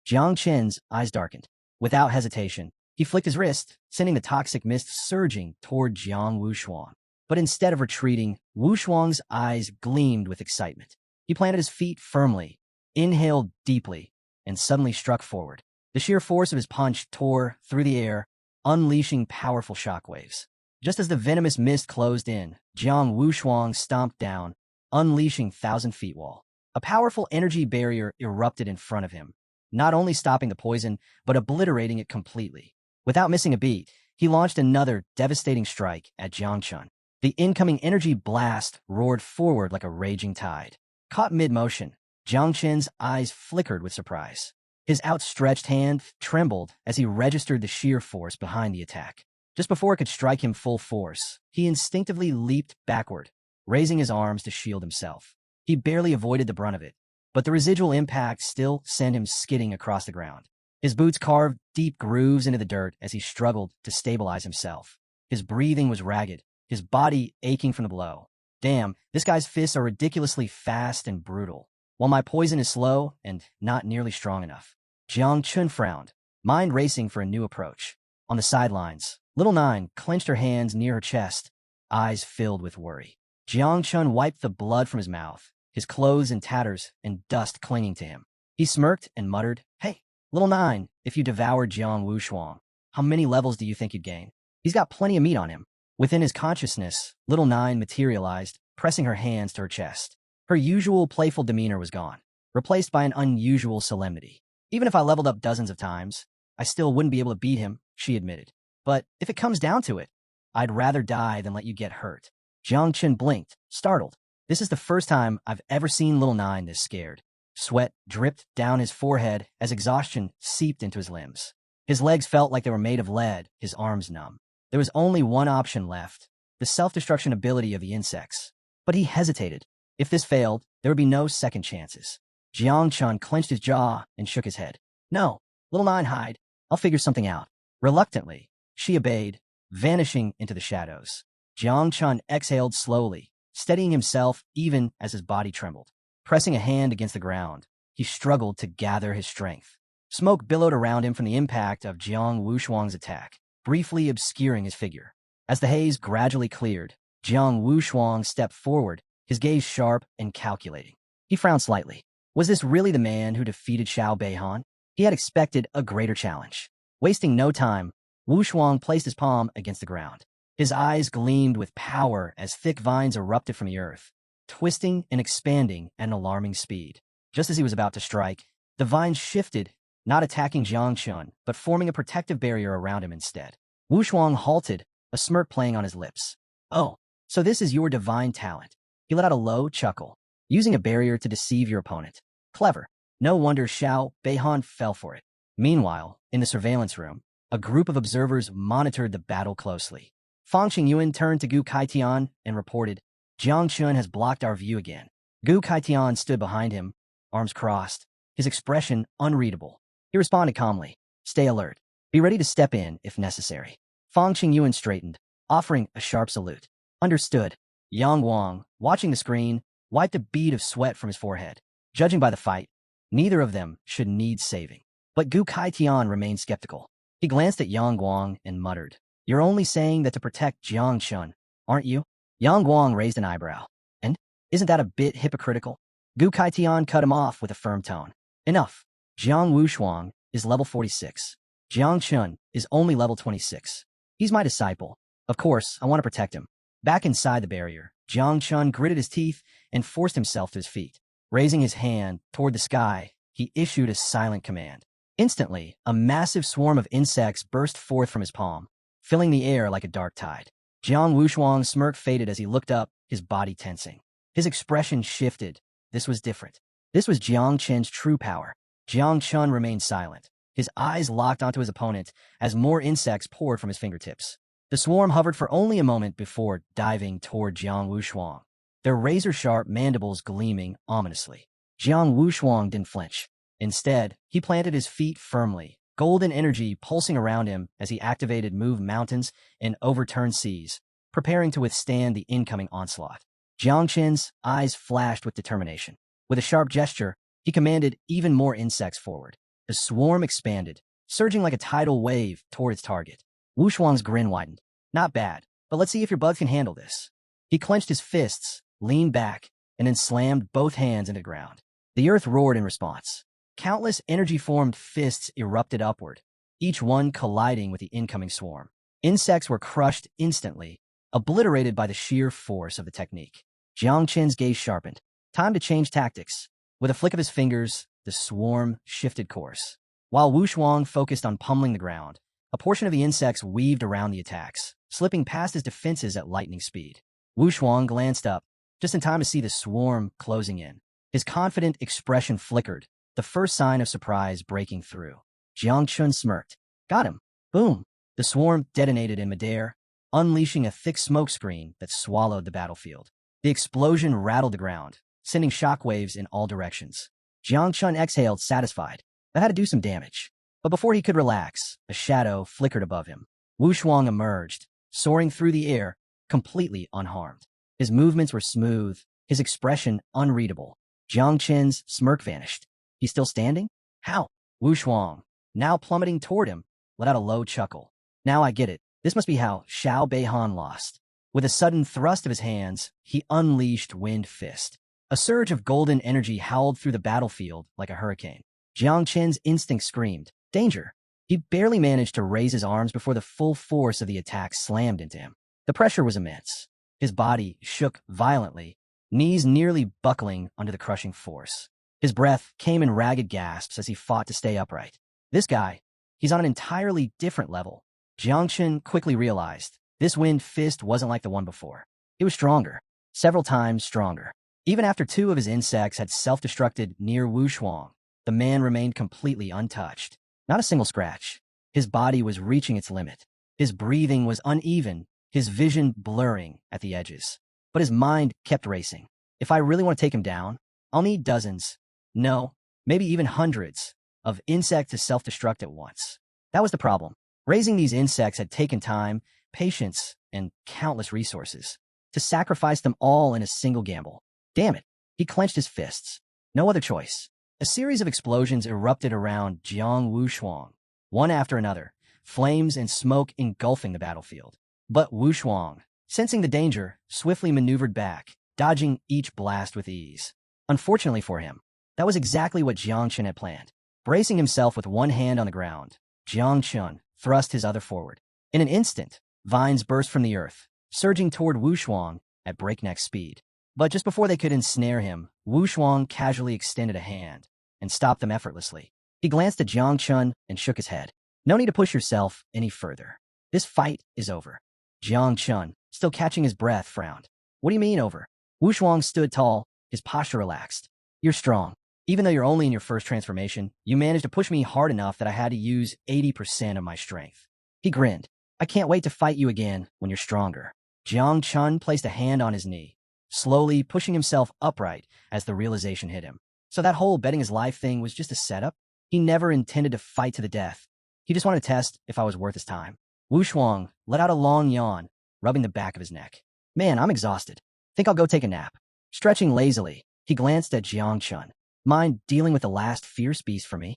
S1: Jiang Chen's eyes darkened. Without hesitation, he flicked his wrist, sending the toxic mist surging toward Jiang Wushuang. But instead of retreating, Wushuang's eyes gleamed with excitement. He planted his feet firmly, inhaled deeply, and suddenly struck forward. The sheer force of his punch tore through the air, unleashing powerful shockwaves. Just as the venomous mist closed in, Jiang Wushuang stomped down, unleashing 1,000-feet wall. A powerful energy barrier erupted in front of him, not only stopping the poison, but obliterating it completely. Without missing a beat, he launched another devastating strike at Jiang Chun. The incoming energy blast roared forward like a raging tide. Caught mid-motion, Jiang Chen's eyes flickered with surprise. His outstretched hand trembled as he registered the sheer force behind the attack. Just before it could strike him full force, he instinctively leaped backward, raising his arms to shield himself. He barely avoided the brunt of it, but the residual impact still sent him skidding across the ground. His boots carved deep grooves into the dirt as he struggled to stabilize himself. His breathing was ragged, his body aching from the blow. Damn, this guy's fists are ridiculously fast and brutal, while my poison is slow and not nearly strong enough. Jiang Chun frowned, mind racing for a new approach. On the sidelines, Little Nine clenched her hands near her chest, eyes filled with worry. Jiang Chun wiped the blood from his mouth, his clothes in tatters and dust clinging to him. He smirked and muttered, Hey, Little Nine, if you devoured Jiang Wushuang, how many levels do you think you'd gain? He's got plenty of meat on him. Within his consciousness, Little Nine materialized, pressing her hands to her chest. Her usual playful demeanor was gone, replaced by an unusual solemnity. Even if I leveled up dozens of times, I still wouldn't be able to beat him, she admitted. But if it comes down to it, I'd rather die than let you get hurt. Jang Chun blinked, startled. This is the first time I've ever seen Little Nine this scared. Sweat dripped down his forehead as exhaustion seeped into his limbs. His legs felt like they were made of lead, his arms numb. There was only one option left, the self-destruction ability of the insects. But he hesitated. If this failed, there would be no second chances. Jiang Chun clenched his jaw and shook his head. No, Little Nine, hide. I'll figure something out. Reluctantly, she obeyed, vanishing into the shadows. Jiang Chun exhaled slowly, steadying himself even as his body trembled. Pressing a hand against the ground, he struggled to gather his strength. Smoke billowed around him from the impact of Jiang Wushuang's attack, briefly obscuring his figure. As the haze gradually cleared, Jiang Wushuang stepped forward, his gaze sharp and calculating. He frowned slightly. Was this really the man who defeated Xiao Beihan? He had expected a greater challenge. Wasting no time, Wushuang placed his palm against the ground. His eyes gleamed with power as thick vines erupted from the earth, twisting and expanding at an alarming speed. Just as he was about to strike, the vines shifted, not attacking Jiang Chun, but forming a protective barrier around him instead. Wushuang halted, a smirk playing on his lips. Oh, so this is your divine talent. He let out a low chuckle, using a barrier to deceive your opponent. Clever. No wonder Xiao Beihan fell for it. Meanwhile, in the surveillance room, a group of observers monitored the battle closely. Fang Qingyuan turned to Gu Kaitian and reported, Jiang Chun has blocked our view again. Gu Kaitian stood behind him, arms crossed, his expression unreadable. He responded calmly, stay alert. Be ready to step in if necessary. Fang Qingyuan straightened, offering a sharp salute. Understood. Yang Wang, watching the screen, wiped a bead of sweat from his forehead. Judging by the fight, neither of them should need saving. But Gu Kaitian remained skeptical. He glanced at Yang Guang and muttered, You're only saying that to protect Jiang Chun, aren't you? Yang Guang raised an eyebrow. And isn't that a bit hypocritical? Gu Kaitian cut him off with a firm tone. Enough. Jiang Wushuang is level 46. Jiang Chun is only level 26. He's my disciple. Of course, I want to protect him. Back inside the barrier, Jiang Chun gritted his teeth and forced himself to his feet. Raising his hand toward the sky, he issued a silent command. Instantly, a massive swarm of insects burst forth from his palm, filling the air like a dark tide. Jiang Wushuang's smirk faded as he looked up, his body tensing. His expression shifted. This was different. This was Jiang Chen's true power. Jiang Chun remained silent, his eyes locked onto his opponent as more insects poured from his fingertips. The swarm hovered for only a moment before diving toward Jiang Wushuang, their razor-sharp mandibles gleaming ominously. Jiang Wushuang didn't flinch. Instead, he planted his feet firmly, golden energy pulsing around him as he activated Move Mountains and Overturned Seas, preparing to withstand the incoming onslaught. Jiang Chen's eyes flashed with determination. With a sharp gesture, he commanded even more insects forward. The swarm expanded, surging like a tidal wave toward its target. Wushuang's grin widened. Not bad, but let's see if your bugs can handle this. He clenched his fists, leaned back, and then slammed both hands into the ground. The earth roared in response. Countless energy-formed fists erupted upward, each one colliding with the incoming swarm. Insects were crushed instantly, obliterated by the sheer force of the technique. Jiang Chen's gaze sharpened. Time to change tactics. With a flick of his fingers, the swarm shifted course. While Wushuang focused on pummeling the ground, a portion of the insects weaved around the attacks, slipping past his defenses at lightning speed. Wushuang glanced up, just in time to see the swarm closing in. His confident expression flickered, the first sign of surprise breaking through. Jiang Chun smirked. Got him. Boom. The swarm detonated in midair, unleashing a thick smoke screen that swallowed the battlefield. The explosion rattled the ground, sending shockwaves in all directions. Jiang Chun exhaled, satisfied. That had to do some damage. But before he could relax, a shadow flickered above him. Wushuang emerged, soaring through the air, completely unharmed. His movements were smooth, his expression unreadable. Jiang Chen's smirk vanished. He's still standing? How? Wushuang, now plummeting toward him, let out a low chuckle. Now I get it. This must be how Xiao Beihan lost. With a sudden thrust of his hands, he unleashed Wind Fist. A surge of golden energy howled through the battlefield like a hurricane. Jiang Chen's instinct screamed, danger. He barely managed to raise his arms before the full force of the attack slammed into him. The pressure was immense. His body shook violently, knees nearly buckling under the crushing force. His breath came in ragged gasps as he fought to stay upright. This guy, he's on an entirely different level. Jiang Chun quickly realized this Wind Fist wasn't like the one before. It was stronger, several times stronger. Even after 2 of his insects had self-destructed near Wu Shuang, the man remained completely untouched. Not a single scratch. His body was reaching its limit. His breathing was uneven, his vision blurring at the edges. But his mind kept racing. If I really want to take him down, I'll need dozens, no, maybe even hundreds, of insects to self-destruct at once. That was the problem. Raising these insects had taken time, patience, and countless resources. To sacrifice them all in a single gamble. Damn it. He clenched his fists. No other choice. A series of explosions erupted around Jiang Wushuang, one after another, flames and smoke engulfing the battlefield. But Wushuang, sensing the danger, swiftly maneuvered back, dodging each blast with ease. Unfortunately for him, that was exactly what Jang Chun had planned. Bracing himself with one hand on the ground, Jang Chun thrust his other forward. In an instant, vines burst from the earth, surging toward Wushuang at breakneck speed. But just before they could ensnare him, Wushuang casually extended a hand and stopped them effortlessly. He glanced at Jang Chun and shook his head. No need to push yourself any further. This fight is over. Jang Chun, still catching his breath, frowned. What do you mean over? Wushuang stood tall, his posture relaxed. You're strong. Even though you're only in your first transformation, you managed to push me hard enough that I had to use 80% of my strength. He grinned. I can't wait to fight you again when you're stronger. Jang Chun placed a hand on his knee, slowly pushing himself upright as the realization hit him. So that whole betting his life thing was just a setup? He never intended to fight to the death. He just wanted to test if I was worth his time. Wushuang let out a long yawn, rubbing the back of his neck. Man, I'm exhausted. Think I'll go take a nap. Stretching lazily, he glanced at Jiang Chun. Mind dealing with the last fierce beast for me?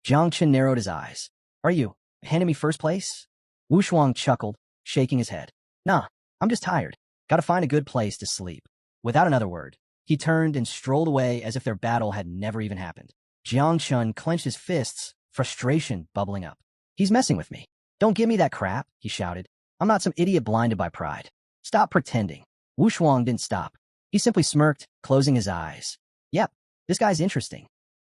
S1: Jiang Chun narrowed his eyes. Are you handing me first place? Wushuang chuckled, shaking his head. Nah, I'm just tired. Gotta find a good place to sleep. Without another word, he turned and strolled away as if their battle had never even happened. Jiang Chun clenched his fists, frustration bubbling up. He's messing with me. Don't give me that crap, he shouted. I'm not some idiot blinded by pride. Stop pretending. Wushuang didn't stop. He simply smirked, closing his eyes. Yep, this guy's interesting.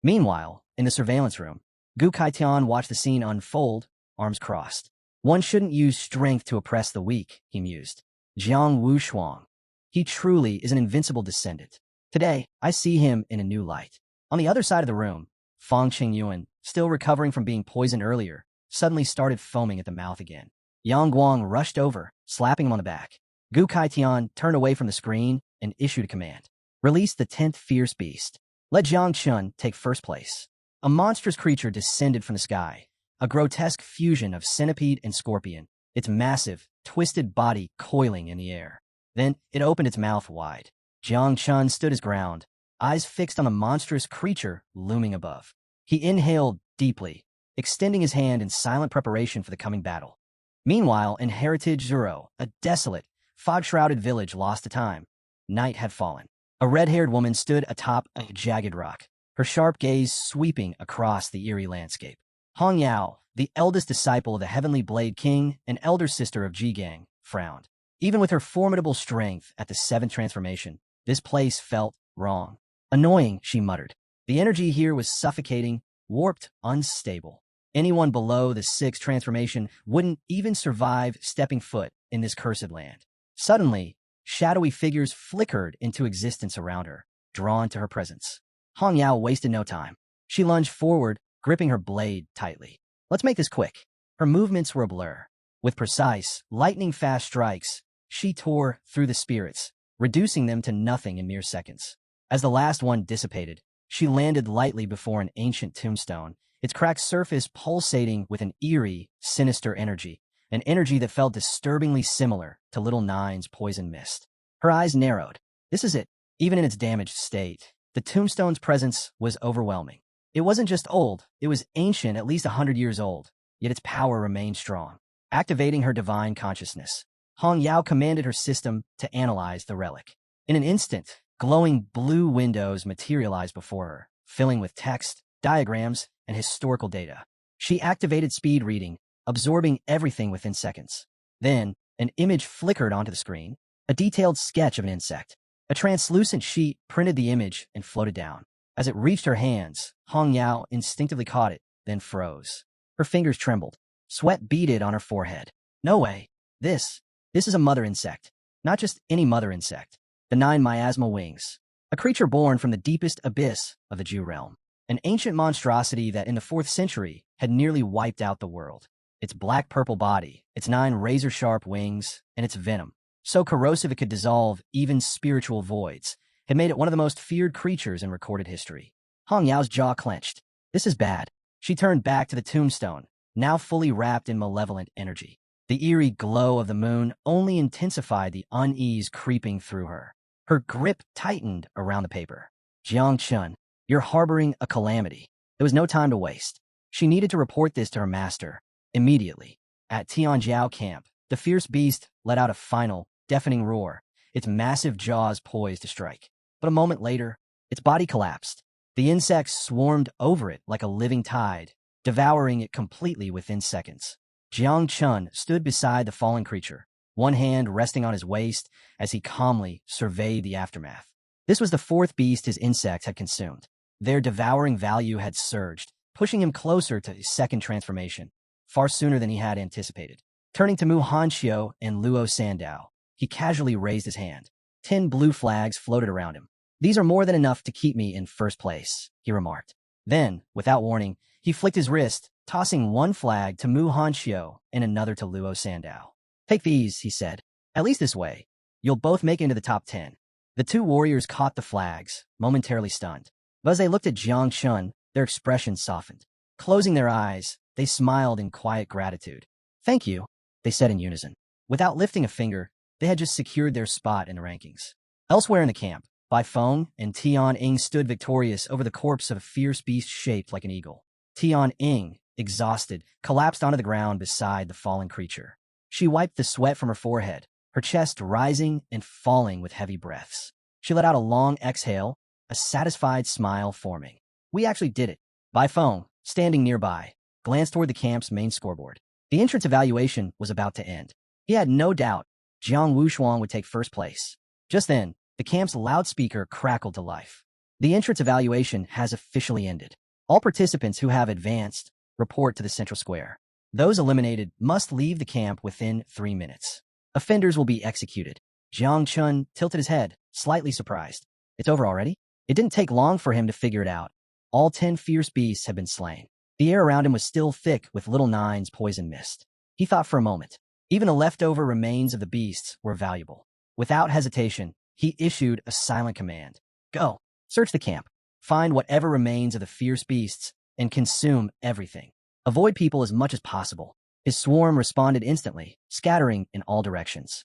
S1: Meanwhile, in the surveillance room, Gu Kaitian watched the scene unfold, arms crossed. One shouldn't use strength to oppress the weak, he mused. Jiang Wushuang. He truly is an invincible descendant. Today, I see him in a new light. On the other side of the room, Fang Qingyuan, still recovering from being poisoned earlier, suddenly started foaming at the mouth again. Yang Guang rushed over, slapping him on the back. Gu Kaitian turned away from the screen and issued a command. Release the 10th fierce beast. Let Jiang Chun take first place. A monstrous creature descended from the sky, a grotesque fusion of centipede and scorpion, its massive, twisted body coiling in the air. Then it opened its mouth wide. Jiang Chun stood his ground, eyes fixed on the monstrous creature looming above. He inhaled deeply, extending his hand in silent preparation for the coming battle. Meanwhile, in Heritage Zero, a desolate, fog-shrouded village lost to time, night had fallen. A red-haired woman stood atop a jagged rock, her sharp gaze sweeping across the eerie landscape. Hong Yao, the eldest disciple of the Heavenly Blade King and elder sister of Jigang, frowned. Even with her formidable strength at the 7th transformation, this place felt wrong. Annoying, she muttered. The energy here was suffocating, warped, unstable. Anyone below the 6th transformation wouldn't even survive stepping foot in this cursed land. Suddenly, shadowy figures flickered into existence around her, drawn to her presence. Hong Yao wasted no time. She lunged forward, gripping her blade tightly. Let's make this quick. Her movements were a blur. With precise, lightning-fast strikes, she tore through the spirits, reducing them to nothing in mere seconds. As the last one dissipated, she landed lightly before an ancient tombstone, its cracked surface pulsating with an eerie, sinister energy, an energy that felt disturbingly similar to Little Nine's poison mist. Her eyes narrowed. This is it. Even in its damaged state, the tombstone's presence was overwhelming. It wasn't just old, it was ancient, at least 100 years old, yet its power remained strong. Activating her divine consciousness, Hong Yao commanded her system to analyze the relic. In an instant, glowing blue windows materialized before her, filling with text, diagrams, and historical data. She activated speed reading, absorbing everything within seconds. Then, an image flickered onto the screen, a detailed sketch of an insect. A translucent sheet printed the image and floated down. As it reached her hands, Hong Yao instinctively caught it, then froze. Her fingers trembled. Sweat beaded on her forehead. No way. This is a mother insect. Not just any mother insect. The 9 miasma wings. A creature born from the deepest abyss of the Jew realm. An ancient monstrosity that in the 4th century had nearly wiped out the world. Its black-purple body, its 9 razor-sharp wings, and its venom, so corrosive it could dissolve even spiritual voids, had made it one of the most feared creatures in recorded history. Hong Yao's jaw clenched. This is bad. She turned back to the tombstone, now fully wrapped in malevolent energy. The eerie glow of the moon only intensified the unease creeping through her. Her grip tightened around the paper. Jang Chun, you're harboring a calamity. There was no time to waste. She needed to report this to her master, immediately. At Tianjiao camp, the fierce beast let out a final, deafening roar, its massive jaws poised to strike. But a moment later, its body collapsed. The insects swarmed over it like a living tide, devouring it completely within seconds. Jiang Chun stood beside the fallen creature, one hand resting on his waist as he calmly surveyed the aftermath. This was the 4th beast his insects had consumed. Their devouring value had surged, pushing him closer to his 2nd transformation, far sooner than he had anticipated. Turning to Mu Hanxiu and Luo Sandao, he casually raised his hand. 10 blue flags floated around him. These are more than enough to keep me in first place, he remarked. Then, without warning, he flicked his wrist, tossing one flag to Mu Hanxiu and another to Luo Sandao. Take these, he said. At least this way. You'll both make it into the top 10. The 2 warriors caught the flags, momentarily stunned. But as they looked at Jiang Chun, their expressions softened. Closing their eyes, they smiled in quiet gratitude. Thank you, they said in unison. Without lifting a finger, they had just secured their spot in the rankings. Elsewhere in the camp, Bai Feng and Tian Ying stood victorious over the corpse of a fierce beast shaped like an eagle. Tian Ying, exhausted, collapsed onto the ground beside the fallen creature. She wiped the sweat from her forehead, her chest rising and falling with heavy breaths. She let out a long exhale, a satisfied smile forming. We actually did it. Bai Feng, standing nearby, glanced toward the camp's main scoreboard. The entrance evaluation was about to end. He had no doubt Jiang Wushuang would take first place. Just then, the camp's loudspeaker crackled to life. The entrance evaluation has officially ended. All participants who have advanced report to the central square. Those eliminated must leave the camp within 3 minutes. Offenders will be executed. Jiang Chun tilted his head, slightly surprised. It's over already? It didn't take long for him to figure it out. All 10 fierce beasts had been slain. The air around him was still thick with little Nine's poison mist. He thought for a moment. Even the leftover remains of the beasts were valuable. Without hesitation, he issued a silent command. Go. Search the camp. Find whatever remains of the fierce beasts and consume everything. Avoid people as much as possible. His swarm responded instantly, scattering in all directions.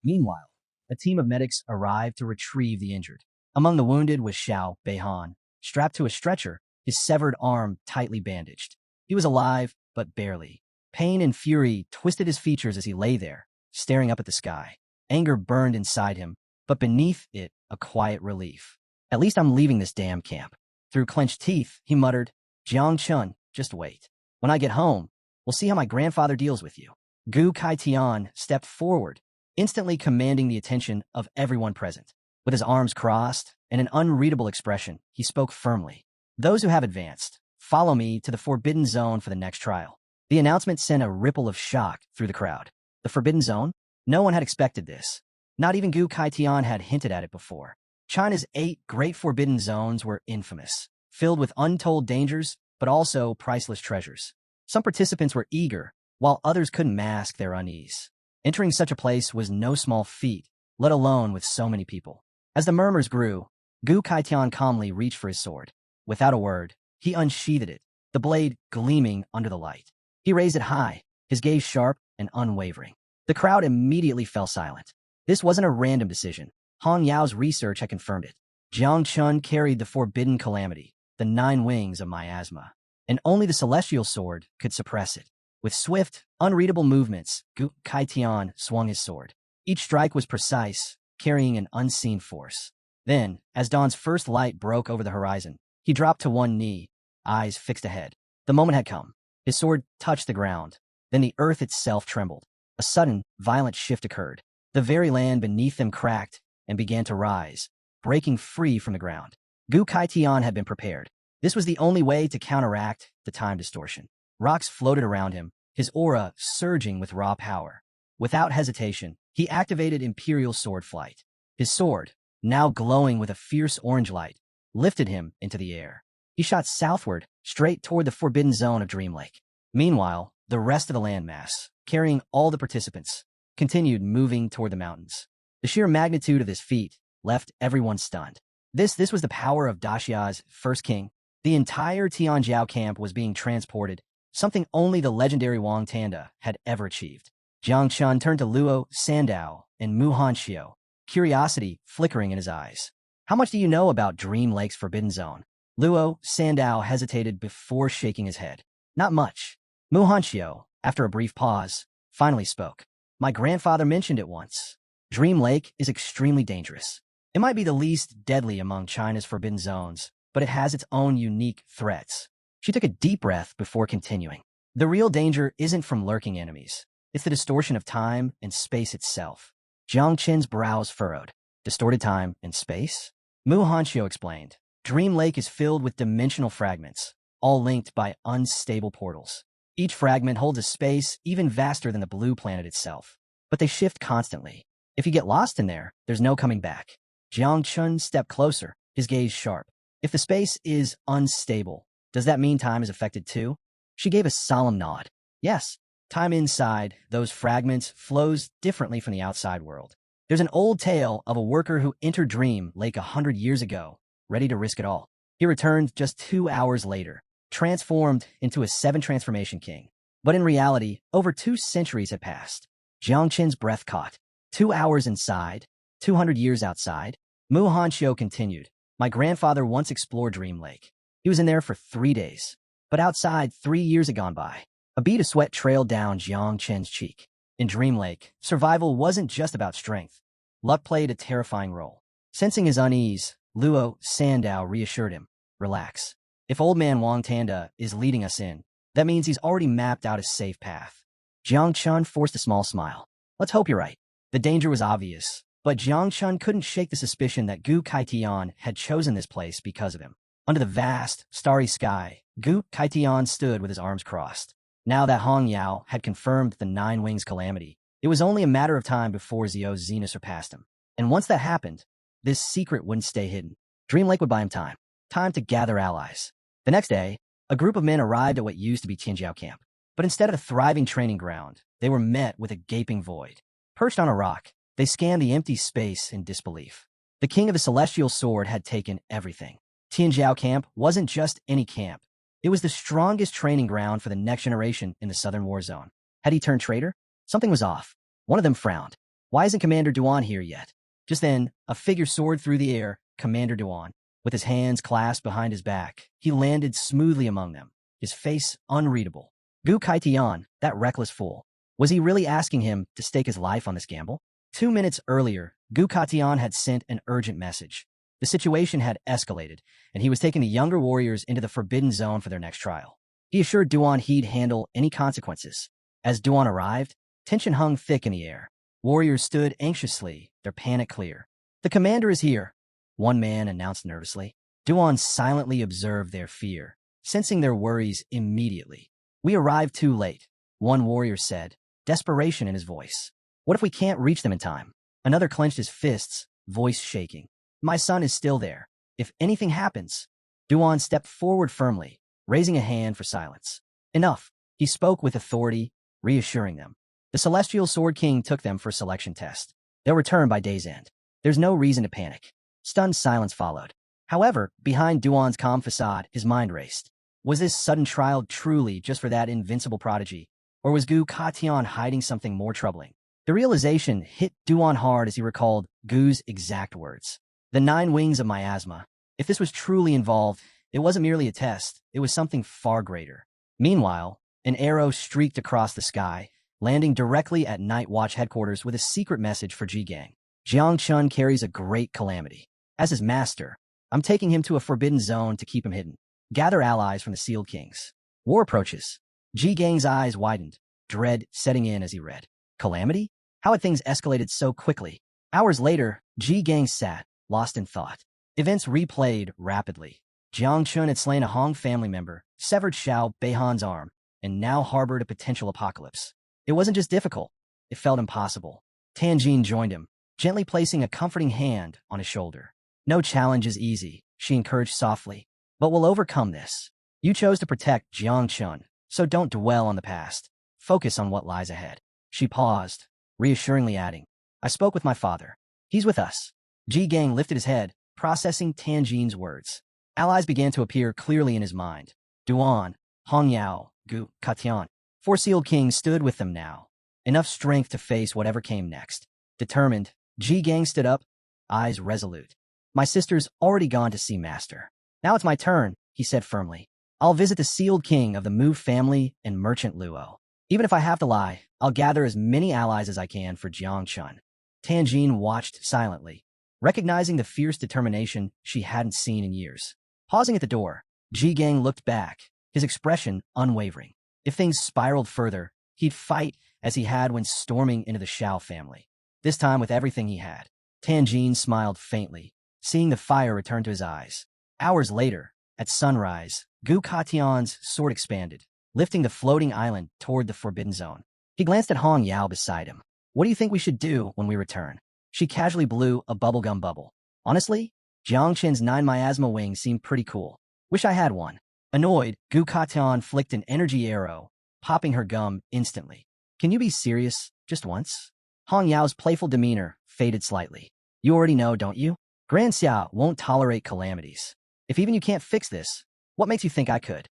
S1: Meanwhile, a team of medics arrived to retrieve the injured. Among the wounded was Xiao Beihan, strapped to a stretcher, his severed arm tightly bandaged. He was alive, but barely. Pain and fury twisted his features as he lay there, staring up at the sky. Anger burned inside him, but beneath it, a quiet relief. At least I'm leaving this damn camp. Through clenched teeth, he muttered, Jiang Chun, just wait. When I get home, we'll see how my grandfather deals with you. Gu Kaitian stepped forward, instantly commanding the attention of everyone present. With his arms crossed and an unreadable expression, he spoke firmly. Those who have advanced, follow me to the Forbidden Zone for the next trial. The announcement sent a ripple of shock through the crowd. The Forbidden Zone? No one had expected this. Not even Gu Kaitian had hinted at it before. China's 8 great Forbidden Zones were infamous, filled with untold dangers, but also priceless treasures. Some participants were eager, while others couldn't mask their unease. Entering such a place was no small feat, let alone with so many people. As the murmurs grew, Gu Kaitian calmly reached for his sword. Without a word, he unsheathed it, the blade gleaming under the light. He raised it high, his gaze sharp and unwavering. The crowd immediately fell silent. This wasn't a random decision. Hong Yao's research had confirmed it. Jiang Chun carried the forbidden calamity, the 9 wings of Miasma, and only the celestial sword could suppress it. With swift, unreadable movements, Gu Kaitian swung his sword. Each strike was precise, carrying an unseen force. Then, as dawn's first light broke over the horizon, he dropped to one knee, eyes fixed ahead. The moment had come. His sword touched the ground. Then the earth itself trembled. A sudden, violent shift occurred. The very land beneath them cracked and began to rise, breaking free from the ground. Gu Kaitian had been prepared. This was the only way to counteract the time distortion. Rocks floated around him, his aura surging with raw power. Without hesitation, he activated Imperial Sword Flight. His sword, now glowing with a fierce orange light, lifted him into the air. He shot southward, straight toward the forbidden zone of Dream Lake. Meanwhile, the rest of the landmass, carrying all the participants, continued moving toward the mountains. The sheer magnitude of this feat left everyone stunned. This was the power of Daxia's first king. The entire Tianjiao camp was being transported, something only the legendary Wang Tanda had ever achieved. Jang Chun turned to Luo, Sandao, and Mu Hanxiu, curiosity flickering in his eyes. How much do you know about Dream Lake's Forbidden Zone? Luo, Sandao hesitated before shaking his head. Not much. Mu Hanxiu, after a brief pause, finally spoke. My grandfather mentioned it once. Dream Lake is extremely dangerous. It might be the least deadly among China's forbidden zones, but it has its own unique threats. She took a deep breath before continuing. The real danger isn't from lurking enemies. It's the distortion of time and space itself. Jiang Qin's brows furrowed. Distorted time and space? Mu Hanxiu explained. Dream Lake is filled with dimensional fragments, all linked by unstable portals. Each fragment holds a space even vaster than the blue planet itself. But they shift constantly. If you get lost in there, there's no coming back. Jiang Chun stepped closer, his gaze sharp. If the space is unstable, does that mean time is affected too? She gave a solemn nod. Yes, time inside those fragments flows differently from the outside world. There's an old tale of a worker who entered Dream Lake 100 years ago, ready to risk it all. He returned just 2 hours later, transformed into a 7 transformation king. But in reality, over 2 centuries had passed. Jiang Qin's breath caught. 2 hours inside, 200 years outside. Mu Hanxiu continued. My grandfather once explored Dream Lake. He was in there for 3 days. But outside, 3 years had gone by. A bead of sweat trailed down Jiang Qin's cheek. In Dream Lake, survival wasn't just about strength. Luck played a terrifying role. Sensing his unease, Luo Sandao reassured him. Relax. If old man Wang Tanda is leading us in, that means he's already mapped out a safe path. Jiang Chun forced a small smile. Let's hope you're right. The danger was obvious, but Jiang Chun couldn't shake the suspicion that Gu Kaitian had chosen this place because of him. Under the vast, starry sky, Gu Kaitian stood with his arms crossed. Now that Hong Yao had confirmed the Nine Wings calamity, it was only a matter of time before Zio's zenith surpassed him. And once that happened, this secret wouldn't stay hidden. Dream Lake would buy him time. Time to gather allies. The next day, a group of men arrived at what used to be Tianjiao camp. But instead of a thriving training ground, they were met with a gaping void. Perched on a rock, they scanned the empty space in disbelief. The king of the celestial sword had taken everything. Tianjiao camp wasn't just any camp. It was the strongest training ground for the next generation in the southern war zone. Had he turned traitor? Something was off. One of them frowned. Why isn't Commander Duan here yet? Just then, a figure soared through the air. Commander Duan, with his hands clasped behind his back, he landed smoothly among them, his face unreadable. Gu Kaitian, that reckless fool. Was he really asking him to stake his life on this gamble? 2 minutes earlier, Gu Kaitian had sent an urgent message. The situation had escalated, and he was taking the younger warriors into the Forbidden Zone for their next trial. He assured Duan he'd handle any consequences. As Duan arrived, tension hung thick in the air. Warriors stood anxiously, their panic clear. The commander is here, one man announced nervously. Duan silently observed their fear, sensing their worries immediately. We arrived too late, one warrior said, desperation in his voice. What if we can't reach them in time? Another clenched his fists, voice shaking. My son is still there. If anything happens. Duan stepped forward firmly, raising a hand for silence. Enough. He spoke with authority, reassuring them. The Celestial Sword King took them for a selection test. They'll return by day's end. There's no reason to panic. Stunned silence followed. However, behind Duan's calm facade, his mind raced. Was this sudden trial truly just for that invincible prodigy? Or was Gu Katian hiding something more troubling? The realization hit Duan hard as he recalled Gu's exact words. The 9 wings of Miasma. If this was truly involved, it wasn't merely a test, it was something far greater. Meanwhile, an arrow streaked across the sky, landing directly at Night Watch headquarters with a secret message for Ji-Gang. Jiang Chun carries a great calamity. As his master, I'm taking him to a forbidden zone to keep him hidden. Gather allies from the Sealed Kings. War approaches. Ji-Gang's eyes widened, dread setting in as he read. Calamity? How had things escalated so quickly? Hours later, Ji-Gang sat, lost in thought. Events replayed rapidly. Jiang Chun had slain a Hong family member, severed Xiao Beihan's arm, and now harbored a potential apocalypse. It wasn't just difficult. It felt impossible. Tianjin joined him, gently placing a comforting hand on his shoulder. No challenge is easy, she encouraged softly. But we'll overcome this. You chose to protect Jang Chun, so don't dwell on the past. Focus on what lies ahead. She paused, reassuringly adding, I spoke with my father. He's with us. Ji Gang lifted his head, processing Tianjin's words. Allies began to appear clearly in his mind. Duan, Hongyao, Gu, Katian. 4 sealed kings stood with them now. Enough strength to face whatever came next. Determined, Ji Gang stood up, eyes resolute. My sister's already gone to see Master. Now it's my turn, he said firmly. I'll visit the sealed king of the Mu family and Merchant Luo. Even if I have to lie, I'll gather as many allies as I can for Jiang Chun. Tianjin watched silently, recognizing the fierce determination she hadn't seen in years. Pausing at the door, Ji Gang looked back, his expression unwavering. If things spiraled further, he'd fight as he had when storming into the Shiao family. This time with everything he had. Tianjin smiled faintly, seeing the fire return to his eyes. Hours later, at sunrise, Gu Katian's sword expanded, lifting the floating island toward the Forbidden Zone. He glanced at Hong Yao beside him. What do you think we should do when we return? She casually blew a bubblegum bubble. Honestly, Jiang Chen's 9 miasma wings seemed pretty cool. Wish I had one. Annoyed, Gu Katian flicked an energy arrow, popping her gum instantly. Can you be serious, just once? Hong Yao's playful demeanor faded slightly. You already know, don't you? Grand Xiao won't tolerate calamities. If even you can't fix this, what makes you think I could?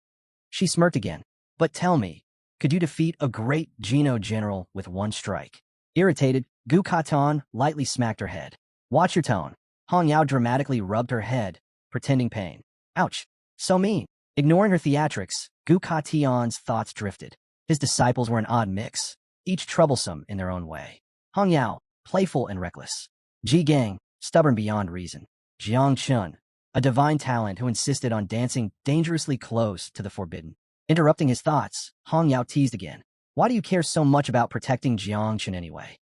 S1: She smirked again. But tell me, could you defeat a great Geno general with one strike? Irritated, Gu Katan lightly smacked her head. Watch your tone. Hong Yao dramatically rubbed her head, pretending pain. Ouch. So mean. Ignoring her theatrics, Gu Katian's thoughts drifted. His disciples were an odd mix, each troublesome in their own way. Hong Yao, playful and reckless. Ji Gang, stubborn beyond reason. Jiang Chun, a divine talent who insisted on dancing dangerously close to the forbidden. Interrupting his thoughts, Hong Yao teased again. Why do you care so much about protecting Jiang Chun anyway?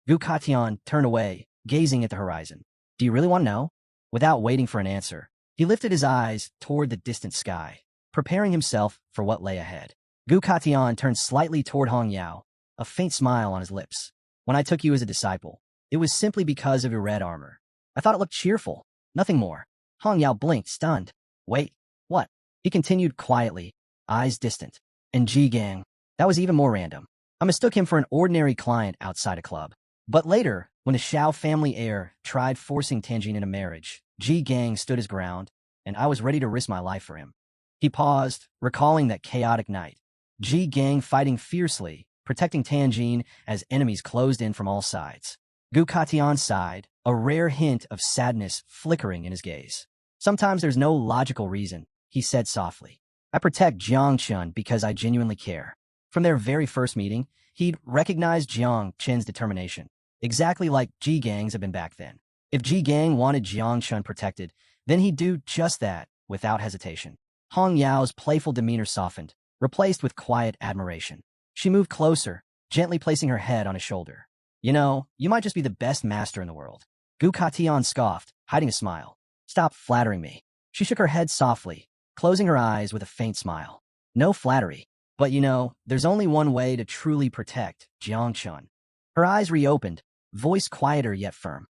S1: Gu Katian turned away, gazing at the horizon. Do you really want to know? Without waiting for an answer, he lifted his eyes toward the distant sky, preparing himself for what lay ahead. Gu Katian turned slightly toward Hong Yao, a faint smile on his lips. When I took you as a disciple, it was simply because of your red armor. I thought it looked cheerful, nothing more. Hong Yao blinked, stunned. Wait, what? He continued quietly, eyes distant. And Ji Gang, that was even more random. I mistook him for an ordinary client outside a club. But later, when the Shiao family heir tried forcing Tianjin into marriage, Ji Gang stood his ground, and I was ready to risk my life for him. He paused, recalling that chaotic night. Ji Gang fighting fiercely, protecting Tianjin as enemies closed in from all sides. Gu Katian sighed, a rare hint of sadness flickering in his gaze. Sometimes there's no logical reason, he said softly. I protect Jiang Chun because I genuinely care. From their very first meeting, he'd recognized Jiang Chen's determination, exactly like Ji Gang's had been back then. If Ji Gang wanted Jiang Chun protected, then he'd do just that without hesitation. Hong Yao's playful demeanor softened, replaced with quiet admiration. She moved closer, gently placing her head on his shoulder. You know, you might just be the best master in the world. Gu Katian scoffed, hiding a smile. Stop flattering me. She shook her head softly, closing her eyes with a faint smile. No flattery. But you know, there's only one way to truly protect Jiang Chun. Her eyes reopened, voice quieter yet firm.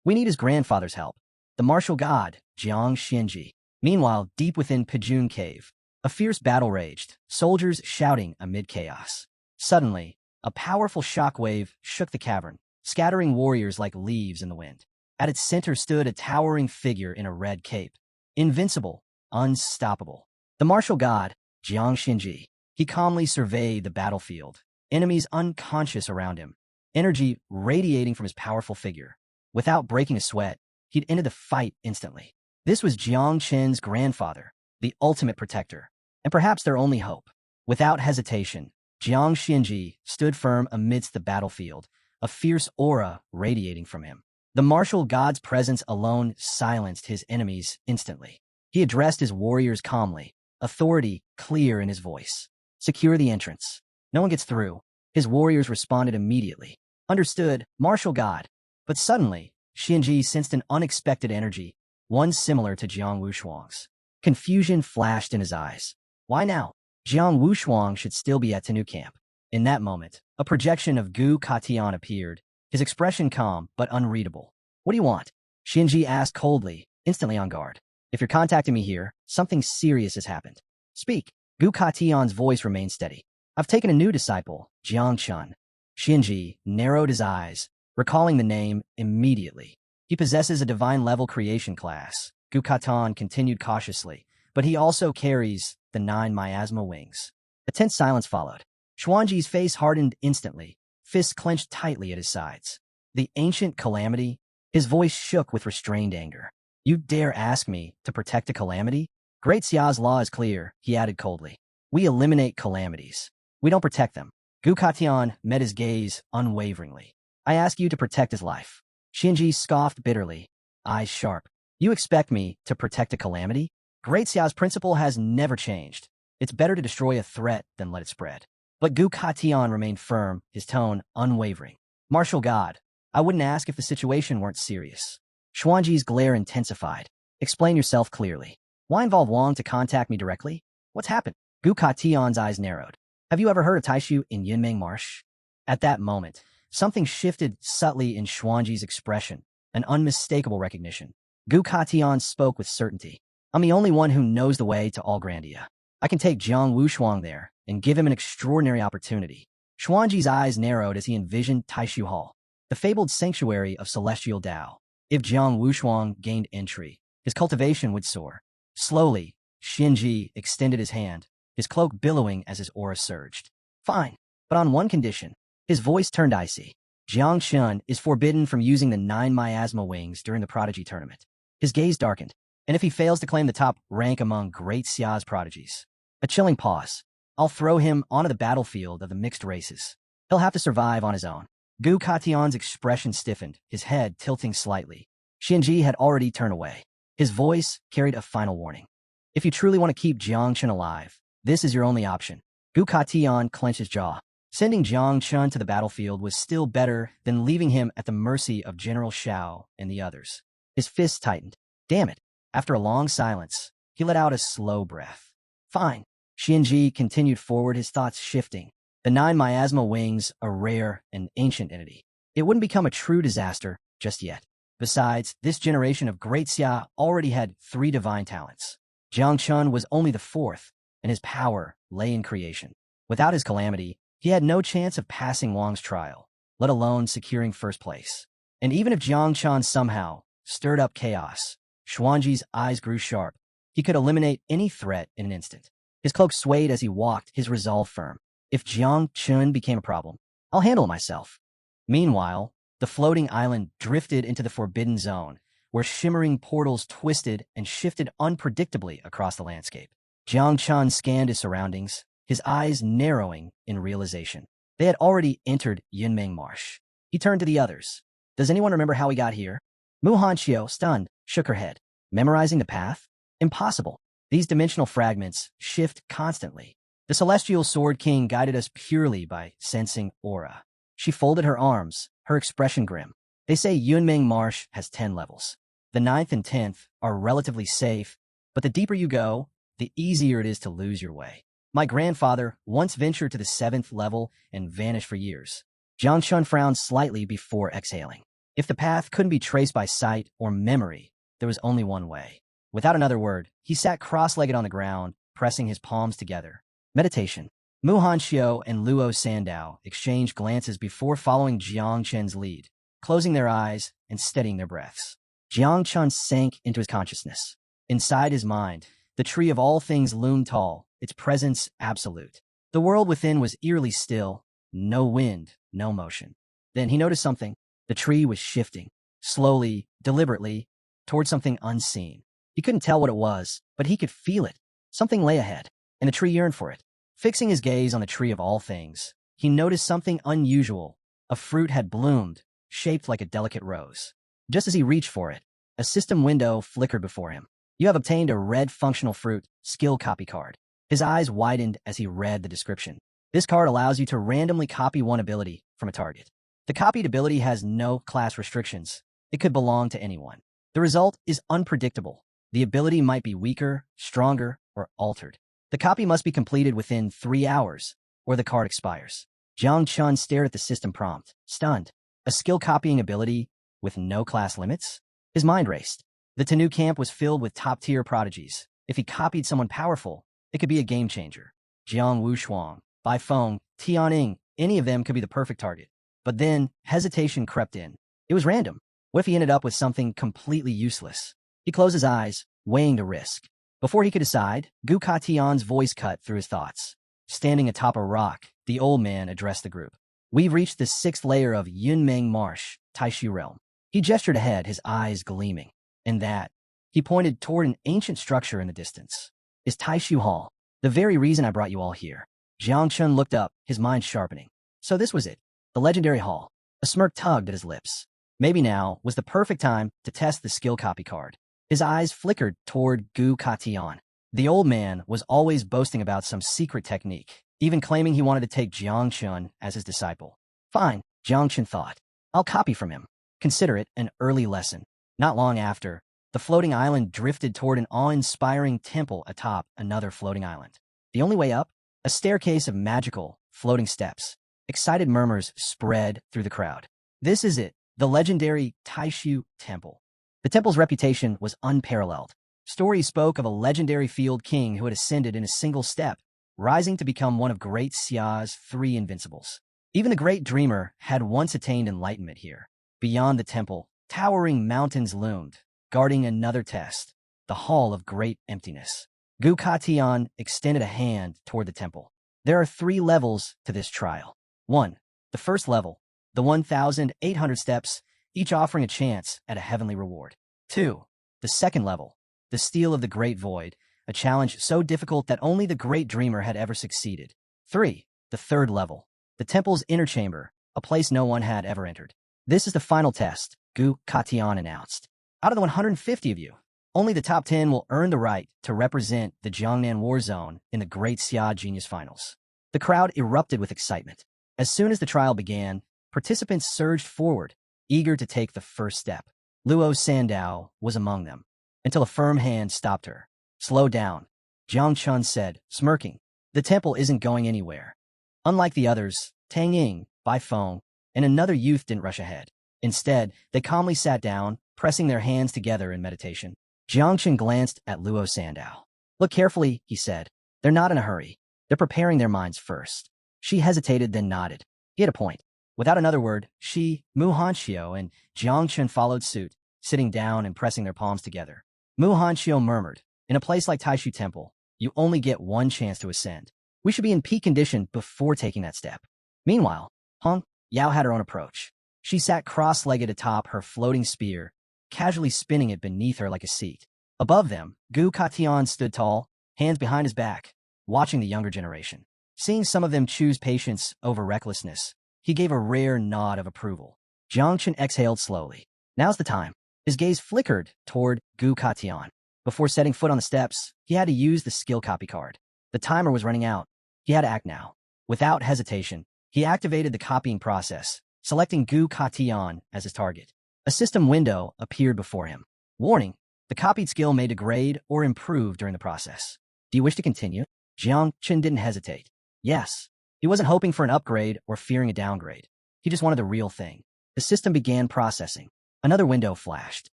S1: We need his grandfather's help. The martial god, Jiang Xinji. Meanwhile, deep within Pijun Cave, a fierce battle raged, soldiers shouting amid chaos. Suddenly, a powerful shockwave shook the cavern, scattering warriors like leaves in the wind. At its center stood a towering figure in a red cape. Invincible, unstoppable. The martial god, Jiang Xinji. He calmly surveyed the battlefield, enemies unconscious around him, energy radiating from his powerful figure. Without breaking a sweat, he'd ended the fight instantly. This was Jiang Chen's grandfather, the ultimate protector, and perhaps their only hope. Without hesitation, Jiang Xinji stood firm amidst the battlefield, a fierce aura radiating from him. The martial god's presence alone silenced his enemies instantly. He addressed his warriors calmly, authority clear in his voice. Secure the entrance. No one gets through. His warriors responded immediately. Understood, martial god. But suddenly, Xinji sensed an unexpected energy, one similar to Jiang Wushuang's. Confusion flashed in his eyes. Why now? Jiang Wushuang should still be at Tenu camp. In that moment, a projection of Gu Katian appeared, his expression calm but unreadable. What do you want? Shinji asked coldly, instantly on guard. If you're contacting me here, something serious has happened. Speak. Gu Katian's voice remained steady. I've taken a new disciple, Jang Chun. Shinji narrowed his eyes, recalling the name immediately. He possesses a divine-level creation class. Gu Katan continued cautiously, but he also carries the 9 miasma wings. A tense silence followed. Xuanji's face hardened instantly, fists clenched tightly at his sides. The ancient calamity? His voice shook with restrained anger. You dare ask me to protect a calamity? Great Xiao's law is clear, he added coldly. We eliminate calamities. We don't protect them. Gu Katian met his gaze unwaveringly. I ask you to protect his life. Shinji scoffed bitterly, eyes sharp. You expect me to protect a calamity? Great Xiao's principle has never changed. It's better to destroy a threat than let it spread. But Gu Katian remained firm, his tone unwavering. Martial God, I wouldn't ask if the situation weren't serious. Xuanji's glare intensified. Explain yourself clearly. Why involve Wang to contact me directly? What's happened? Gu Katian's eyes narrowed. Have you ever heard of Taishu in Yunmeng Marsh? At that moment, something shifted subtly in Xuanji's expression, an unmistakable recognition. Gu Katian spoke with certainty. I'm the only one who knows the way to Allgrandia. I can take Jiang Wushuang there and give him an extraordinary opportunity. Xuanji's eyes narrowed as he envisioned Taishu Hall, the fabled sanctuary of celestial Tao. If Jiang Wushuang gained entry, his cultivation would soar. Slowly, Shinji extended his hand, his cloak billowing as his aura surged. Fine, but on one condition. His voice turned icy. Jang Chun is forbidden from using the 9 miasma wings during the prodigy tournament. His gaze darkened, and if he fails to claim the top rank among Great Xia's prodigies. A chilling pause. I'll throw him onto the battlefield of the mixed races. He'll have to survive on his own. Gu Katian's expression stiffened, his head tilting slightly. Shinji had already turned away. His voice carried a final warning. If you truly want to keep Jiang Chun alive, this is your only option. Gu Katian clenched his jaw. Sending Jang Chun to the battlefield was still better than leaving him at the mercy of General Shiao and the others. His fists tightened. Damn it. After a long silence, he let out a slow breath. Fine. Shinji continued forward, his thoughts shifting. The 9 miasma wings, a rare and ancient entity. It wouldn't become a true disaster just yet. Besides, this generation of Great Xia already had 3 divine talents. Jiang Chun was only the 4th, and his power lay in creation. Without his calamity, he had no chance of passing Wang's trial, let alone securing first place. And even if Jiang Chun somehow stirred up chaos, Xuanji's eyes grew sharp. He could eliminate any threat in an instant. His cloak swayed as he walked, his resolve firm. If Jiang Chun became a problem, I'll handle it myself. Meanwhile, the floating island drifted into the forbidden zone, where shimmering portals twisted and shifted unpredictably across the landscape. Jiang Chun scanned his surroundings, his eyes narrowing in realization. They had already entered Yunmeng Marsh. He turned to the others. Does anyone remember how we got here? Mu Hanxiu, stunned, shook her head. Memorizing the path? Impossible. These dimensional fragments shift constantly. The Celestial Sword King guided us purely by sensing aura. She folded her arms, her expression grim. They say Yunmeng Marsh has 10 levels. The 9th and 10th are relatively safe, but the deeper you go, the easier it is to lose your way. My grandfather once ventured to the 7th level and vanished for years. Jiang Chun frowned slightly before exhaling. If the path couldn't be traced by sight or memory, there was only one way. Without another word, he sat cross-legged on the ground, pressing his palms together. Meditation. Mu Hanxiu and Luo Sandao exchanged glances before following Jiang Chun's lead, closing their eyes and steadying their breaths. Jiang Chun sank into his consciousness. Inside his mind, the tree of all things loomed tall, its presence absolute. The world within was eerily still, no wind, no motion. Then he noticed something. The tree was shifting, slowly, deliberately, toward something unseen. He couldn't tell what it was, but he could feel it. Something lay ahead, and the tree yearned for it. Fixing his gaze on the tree of all things, he noticed something unusual. A fruit had bloomed, shaped like a delicate rose. Just as he reached for it, a system window flickered before him. You have obtained a red functional fruit skill copy card. His eyes widened as he read the description. This card allows you to randomly copy one ability from a target. The copied ability has no class restrictions. It could belong to anyone. The result is unpredictable. The ability might be weaker, stronger, or altered. The copy must be completed within 3 hours, or the card expires. Jang Chun stared at the system prompt, stunned. A skill copying ability with no class limits? His mind raced. The Tenu camp was filled with top-tier prodigies. If he copied someone powerful, it could be a game changer. Jiang Wushuang, Bai Feng, Tianing, any of them could be the perfect target. But then, hesitation crept in. It was random. What if he ended up with something completely useless? He closed his eyes, weighing the risk. Before he could decide, Gu Katian's voice cut through his thoughts. Standing atop a rock, the old man addressed the group. We've reached the 6th layer of Yunmeng Marsh, Taishu Realm. He gestured ahead, his eyes gleaming. And that, he pointed toward an ancient structure in the distance, is Taishu Hall, the very reason I brought you all here. Jiang Chun looked up, his mind sharpening. So this was it, the legendary hall. A smirk tugged at his lips. Maybe now was the perfect time to test the skill copy card. His eyes flickered toward Gu Katian. The old man was always boasting about some secret technique, even claiming he wanted to take Jiang Chun as his disciple. Fine, Jiang Chun thought. I'll copy from him. Consider it an early lesson. Not long after, the floating island drifted toward an awe-inspiring temple atop another floating island. The only way up? A staircase of magical, floating steps. Excited murmurs spread through the crowd. This is it, the legendary Taishu Temple. The temple's reputation was unparalleled. Stories spoke of a legendary field king who had ascended in a single step, rising to become one of Great Xia's 3 invincibles. Even the great dreamer had once attained enlightenment here. Beyond the temple, towering mountains loomed, guarding another test, the Hall of Great Emptiness. Gu Katian extended a hand toward the temple. There are 3 levels to this trial. 1. The first level, the 1,800 steps, each offering a chance at a heavenly reward. 2. The second level, the Steel of the Great Void, a challenge so difficult that only the great dreamer had ever succeeded. 3. The third level, the temple's inner chamber, a place no one had ever entered. This is the final test, Gu Katian announced. Out of the 150 of you, only the top 10 will earn the right to represent the Jiangnan War Zone in the Great Xia Genius Finals. The crowd erupted with excitement. As soon as the trial began, participants surged forward, eager to take the first step. Luo Sandao was among them, until a firm hand stopped her. Slow down, Jiang Chun said, smirking. The temple isn't going anywhere. Unlike the others, Tang Ying, Bai Feng, and another youth didn't rush ahead. Instead, they calmly sat down, pressing their hands together in meditation. Jiang Chun glanced at Luo Sandao. Look carefully, he said. They're not in a hurry. They're preparing their minds first. She hesitated, then nodded. He had a point. Without another word, she, Mu Hanxiu, and Jiang Chun followed suit, sitting down and pressing their palms together. Mu Hanxiu murmured, in a place like Taishu Temple, you only get one chance to ascend. We should be in peak condition before taking that step. Meanwhile, Hong Yao had her own approach. She sat cross-legged atop her floating spear, casually spinning it beneath her like a seat. Above them, Gu Katian stood tall, hands behind his back, watching the younger generation. Seeing some of them choose patience over recklessness, he gave a rare nod of approval. Jiang Chun exhaled slowly. Now's the time. His gaze flickered toward Gu Katian. Before setting foot on the steps, he had to use the skill copy card. The timer was running out. He had to act now. Without hesitation, he activated the copying process, selecting Gu Katian as his target. A system window appeared before him. Warning, the copied skill may degrade or improve during the process. Do you wish to continue? Jiang Chun didn't hesitate. Yes. He wasn't hoping for an upgrade or fearing a downgrade. He just wanted the real thing. The system began processing. Another window flashed.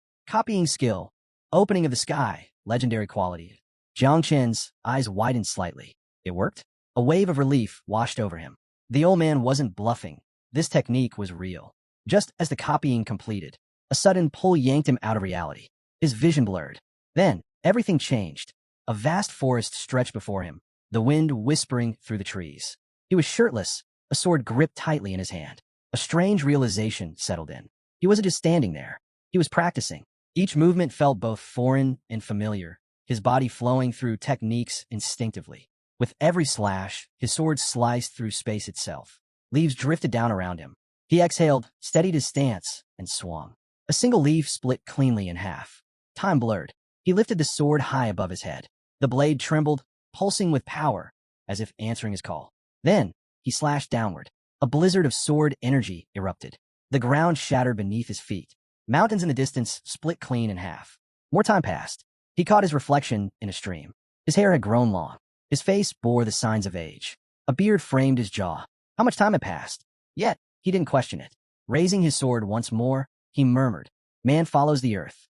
S1: Copying skill. Opening of the sky. Legendary quality. Jiang Chun's eyes widened slightly. It worked? A wave of relief washed over him. The old man wasn't bluffing. This technique was real. Just as the copying completed, a sudden pull yanked him out of reality. His vision blurred. Then, everything changed. A vast forest stretched before him, the wind whispering through the trees. He was shirtless, a sword gripped tightly in his hand. A strange realization settled in. He wasn't just standing there. He was practicing. Each movement felt both foreign and familiar, his body flowing through techniques instinctively. With every slash, his sword sliced through space itself. Leaves drifted down around him. He exhaled, steadied his stance, and swung. A single leaf split cleanly in half. Time blurred. He lifted the sword high above his head. The blade trembled, pulsing with power, as if answering his call. Then, he slashed downward. A blizzard of sword energy erupted. The ground shattered beneath his feet. Mountains in the distance split clean in half. More time passed. He caught his reflection in a stream. His hair had grown long. His face bore the signs of age. A beard framed his jaw. How much time had passed? Yet, he didn't question it. Raising his sword once more, he murmured, "Man follows the earth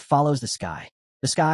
S1: follows the sky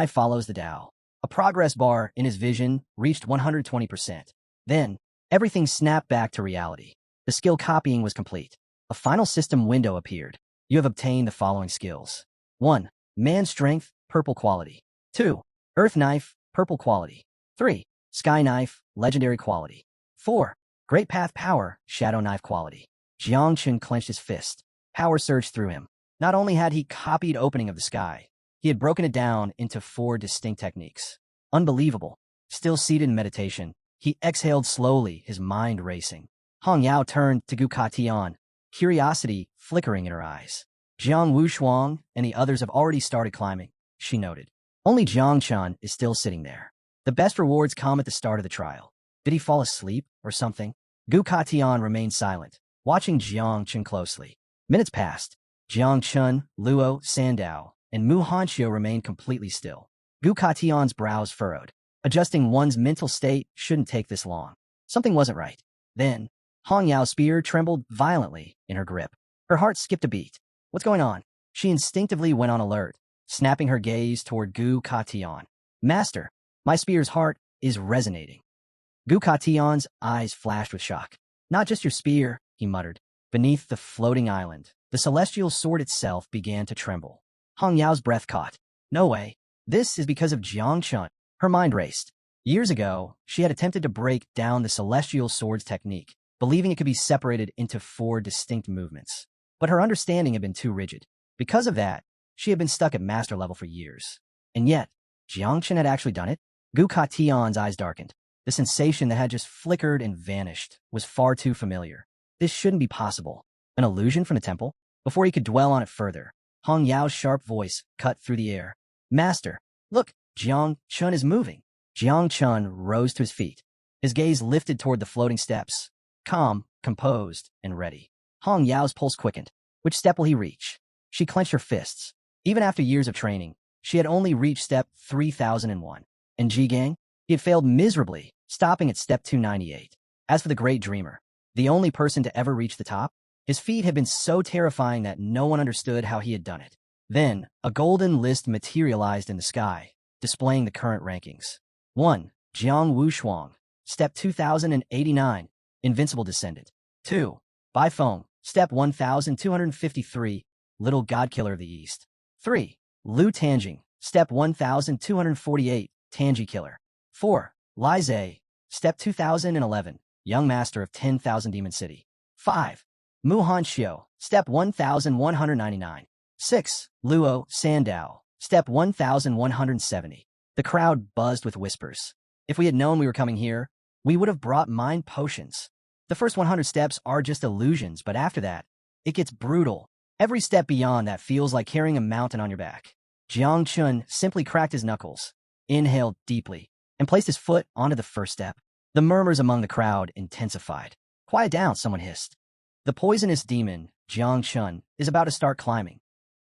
S1: follows the Tao." A progress bar in his vision reached 120%. Then, everything snapped back to reality. The skill copying was complete. A final system window appeared. You have obtained the following skills. 1. Man Strength, purple quality. 2. Earth Knife, purple quality. 3. Sky Knife, legendary quality. 4. Great Path Power, shadow knife quality. Jang Chun clenched his fist. Power surged through him. Not only had he copied Opening of the Sky, he had broken it down into 4 distinct techniques. Unbelievable. Still seated in meditation, he exhaled slowly, his mind racing. Hong Yao turned to Gu Katian, curiosity flickering in her eyes. Jiang Wushuang and the others have already started climbing, she noted. Only Jang Chun is still sitting there. The best rewards come at the start of the trial. Did he fall asleep or something? Gu Katian remained silent, watching Jiang Chun closely. Minutes passed. Jiang Chun, Luo, Sandao, and Mu Hanxiu remained completely still. Gu Katian's brows furrowed. Adjusting one's mental state shouldn't take this long. Something wasn't right. Then, Hong Yao's spear trembled violently in her grip. Her heart skipped a beat. What's going on? She instinctively went on alert, snapping her gaze toward Gu Katian. Master, my spear's heart is resonating. Gu Katian's eyes flashed with shock. Not just your spear, he muttered. Beneath the floating island, the celestial sword itself began to tremble. Hong Yao's breath caught. No way. This is because of Jiang Chun. Her mind raced. Years ago, she had attempted to break down the celestial sword's technique, believing it could be separated into 4 distinct movements. But her understanding had been too rigid. Because of that, she had been stuck at master level for years. And yet, Jiang Chun had actually done it? Gu Katian's eyes darkened. The sensation that had just flickered and vanished was far too familiar. This shouldn't be possible. An illusion from the temple? Before he could dwell on it further, Hong Yao's sharp voice cut through the air. Master, look, Jiang Chun is moving. Jiang Chun rose to his feet. His gaze lifted toward the floating steps. Calm, composed, and ready. Hong Yao's pulse quickened. Which step will he reach? She clenched her fists. Even after years of training, she had only reached step 3001. And Ji Gang? He had failed miserably, stopping at step 298. As for the great dreamer, the only person to ever reach the top, his feat had been so terrifying that no one understood how he had done it. Then, a golden list materialized in the sky, displaying the current rankings. 1. Jiang Wushuang, step 2089, invincible descendant. 2. Bai Feng, step 1253, little godkiller of the east. 3. Lu Tanjing, step 1248, Tanji killer. 4. Lai Zhe, step 2011, young master of 10,000 Demon City. 5. Mu Hanxiu, step 1199. 6. Luo Sandao, step 1170. The crowd buzzed with whispers. If we had known we were coming here, we would have brought mind potions. The first 100 steps are just illusions, but after that, it gets brutal. Every step beyond that feels like carrying a mountain on your back. Jiang Chun simply cracked his knuckles, inhaled deeply, and placed his foot onto the first step. The murmurs among the crowd intensified. Quiet down, someone hissed. The poisonous demon, Jiang Chun, is about to start climbing.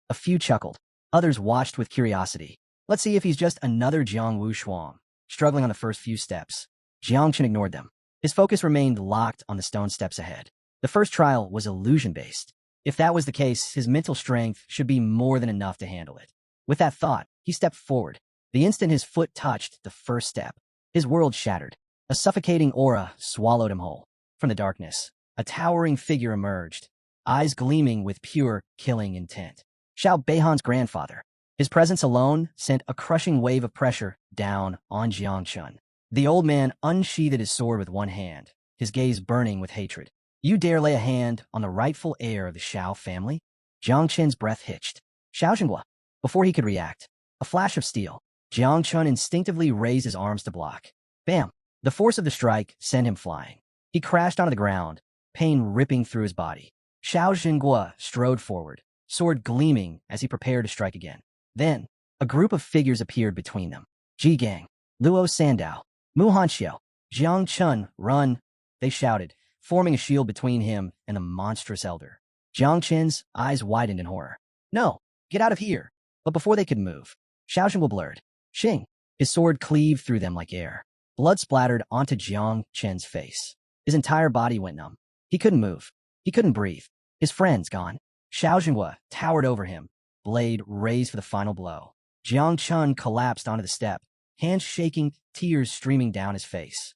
S1: A few chuckled. Others watched with curiosity. Let's see if he's just another Jiang Wushuang, struggling on the first few steps. Jiang Chun ignored them. His focus remained locked on the stone steps ahead. The first trial was illusion-based. If that was the case, his mental strength should be more than enough to handle it. With that thought, he stepped forward. The instant his foot touched the first step, his world shattered. A suffocating aura swallowed him whole. From the darkness, a towering figure emerged, eyes gleaming with pure, killing intent. Xiao Beihan's grandfather. His presence alone sent a crushing wave of pressure down on Jiang Chun. The old man unsheathed his sword with one hand, his gaze burning with hatred. You dare lay a hand on the rightful heir of the Shiao family? Jiang Chun's breath hitched. Xiao Xinghua. Before he could react, a flash of steel. Jiang Chun instinctively raised his arms to block. Bam! The force of the strike sent him flying. He crashed onto the ground, pain ripping through his body. Xiao Xinghua strode forward, sword gleaming as he prepared to strike again. Then, a group of figures appeared between them. Ji Gang, Luo Sandao, Mu Hanxiu, Jiang Chun, run, they shouted, forming a shield between him and the monstrous elder. Jiang Chun's eyes widened in horror. No, get out of here. But before they could move, Xiao Xinghua blurred. Xing. His sword cleaved through them like air. Blood splattered onto Jiang Chun's face. His entire body went numb. He couldn't move. He couldn't breathe. His friend's gone. Xiao Zhenghua towered over him, blade raised for the final blow. Jang Chun collapsed onto the step, hands shaking, tears streaming down his face.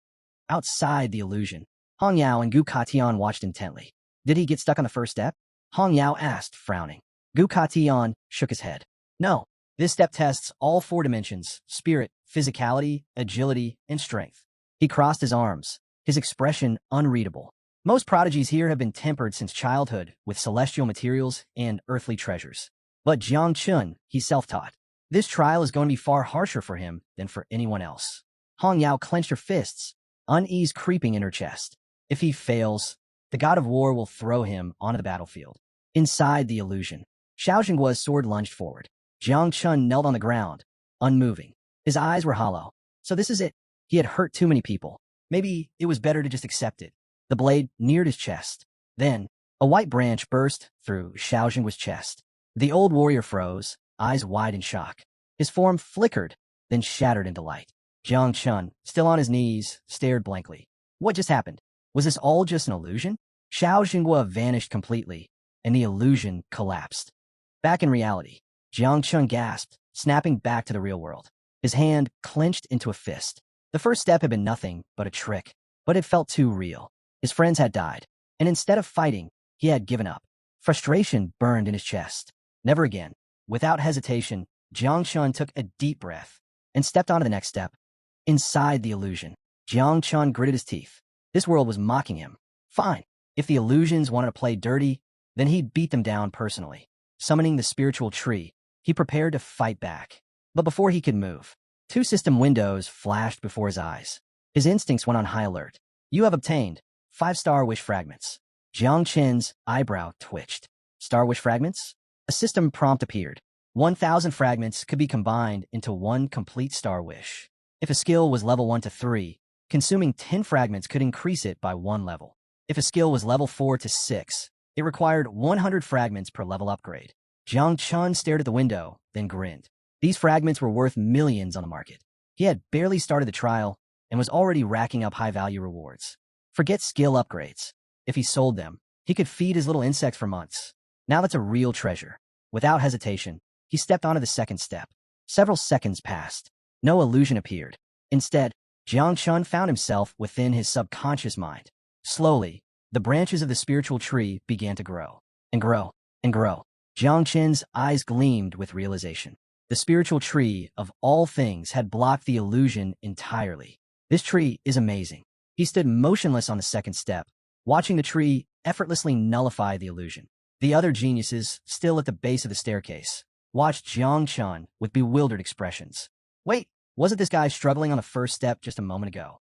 S1: Outside the illusion, Hong Yao and Gu Katian watched intently. Did he get stuck on the first step? Hong Yao asked, frowning. Gu Katian shook his head. No. This step tests all 4 dimensions: spirit, physicality, agility, and strength. He crossed his arms, his expression unreadable. Most prodigies here have been tempered since childhood with celestial materials and earthly treasures. But Jang Chun, he's self-taught. This trial is going to be far harsher for him than for anyone else. Hong Yao clenched her fists, unease creeping in her chest. If he fails, the god of war will throw him onto the battlefield. Inside the illusion, Xiao Zhenghua's sword lunged forward. Jang Chun knelt on the ground, unmoving. His eyes were hollow. So this is it. He had hurt too many people. Maybe it was better to just accept it. The blade neared his chest. Then, a white branch burst through Xiao Zhenghua's chest. The old warrior froze, eyes wide in shock. His form flickered, then shattered into light. Jang Chun, still on his knees, stared blankly. What just happened? Was this all just an illusion? Xiao Zhenghua vanished completely, and the illusion collapsed. Back in reality, Jang Chun gasped, snapping back to the real world. His hand clenched into a fist. The first step had been nothing but a trick, but it felt too real. His friends had died, and instead of fighting, he had given up. Frustration burned in his chest. Never again. Without hesitation, Jang Chun took a deep breath and stepped onto the next step. Inside the illusion, Jang Chun gritted his teeth. This world was mocking him. Fine. If the illusions wanted to play dirty, then he'd beat them down personally. Summoning the spiritual tree, he prepared to fight back. But before he could move, 2 system windows flashed before his eyes. His instincts went on high alert. You have obtained 5 star wish fragments. Jiang Chen's eyebrow twitched. Star wish fragments? A system prompt appeared. 1,000 fragments could be combined into 1 complete star wish. If a skill was level 1 to 3, consuming 10 fragments could increase it by 1 level. If a skill was level 4 to 6, it required 100 fragments per level upgrade. Jiang Chun stared at the window, then grinned. These fragments were worth millions on the market. He had barely started the trial and was already racking up high-value rewards. Forget skill upgrades. If he sold them, he could feed his little insects for months. Now that's a real treasure. Without hesitation, he stepped onto the second step. Several seconds passed. No illusion appeared. Instead, Jiang Chun found himself within his subconscious mind. Slowly, the branches of the spiritual tree began to grow, and grow, and grow. Jiang Chen's eyes gleamed with realization. The spiritual tree, of all things, had blocked the illusion entirely. This tree is amazing. He stood motionless on the second step, watching the tree effortlessly nullify the illusion. The other geniuses, still at the base of the staircase, watched Jiang Chun with bewildered expressions. Wait, wasn't this guy struggling on the first step just a moment ago?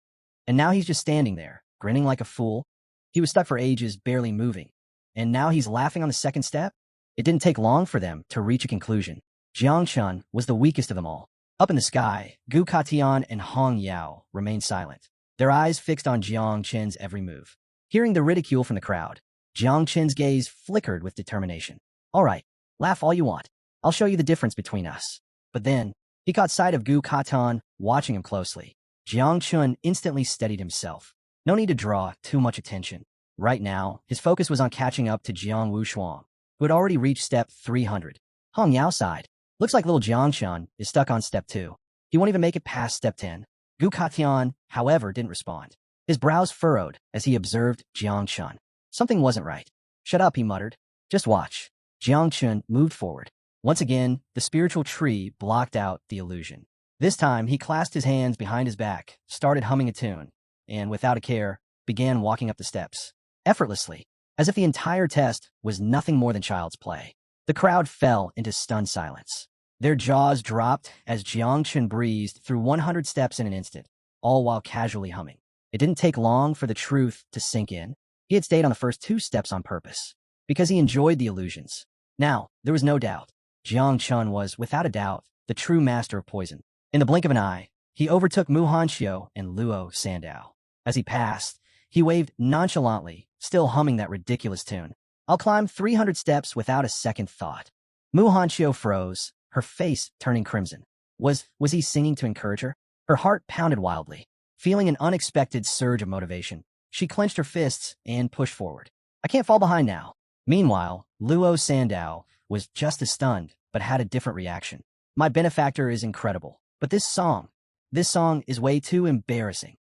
S1: And now he's just standing there, grinning like a fool? He was stuck for ages, barely moving. And now he's laughing on the second step? It didn't take long for them to reach a conclusion. Jiang Chun was the weakest of them all. Up in the sky, Gu Katian and Hong Yao remained silent, their eyes fixed on Jiang Chen's every move. Hearing the ridicule from the crowd, Jiang Chen's gaze flickered with determination. All right, laugh all you want. I'll show you the difference between us. But then, he caught sight of Gu Katian watching him closely. Jiang Chun instantly steadied himself. No need to draw too much attention. Right now, his focus was on catching up to Jiang Wushuang, who had already reached step 300. Hong Yao sighed. Looks like little Jiang Chun is stuck on step 2. He won't even make it past step 10. Gu Katian, however, didn't respond. His brows furrowed as he observed Jiang Chun. Something wasn't right. Shut up, he muttered. Just watch. Jiang Chun moved forward. Once again, the spiritual tree blocked out the illusion. This time, he clasped his hands behind his back, started humming a tune, and without a care, began walking up the steps. Effortlessly, as if the entire test was nothing more than child's play. The crowd fell into stunned silence. Their jaws dropped as Jiang Chun breezed through 100 steps in an instant, all while casually humming. It didn't take long for the truth to sink in. He had stayed on the first 2 steps on purpose, because he enjoyed the illusions. Now, there was no doubt. Jiang Chun was, without a doubt, the true master of poison. In the blink of an eye, he overtook Mu Hanxiu and Luo Sandao. As he passed, he waved nonchalantly, still humming that ridiculous tune. I'll climb 300 steps without a second thought. Mu Hanxiu froze, her face turning crimson. Was he singing to encourage her? Her heart pounded wildly. Feeling an unexpected surge of motivation, She clenched her fists and pushed forward. I can't fall behind now. Meanwhile, Luo Sandow was just as stunned, but had a different reaction. My benefactor is incredible, but this song is way too embarrassing.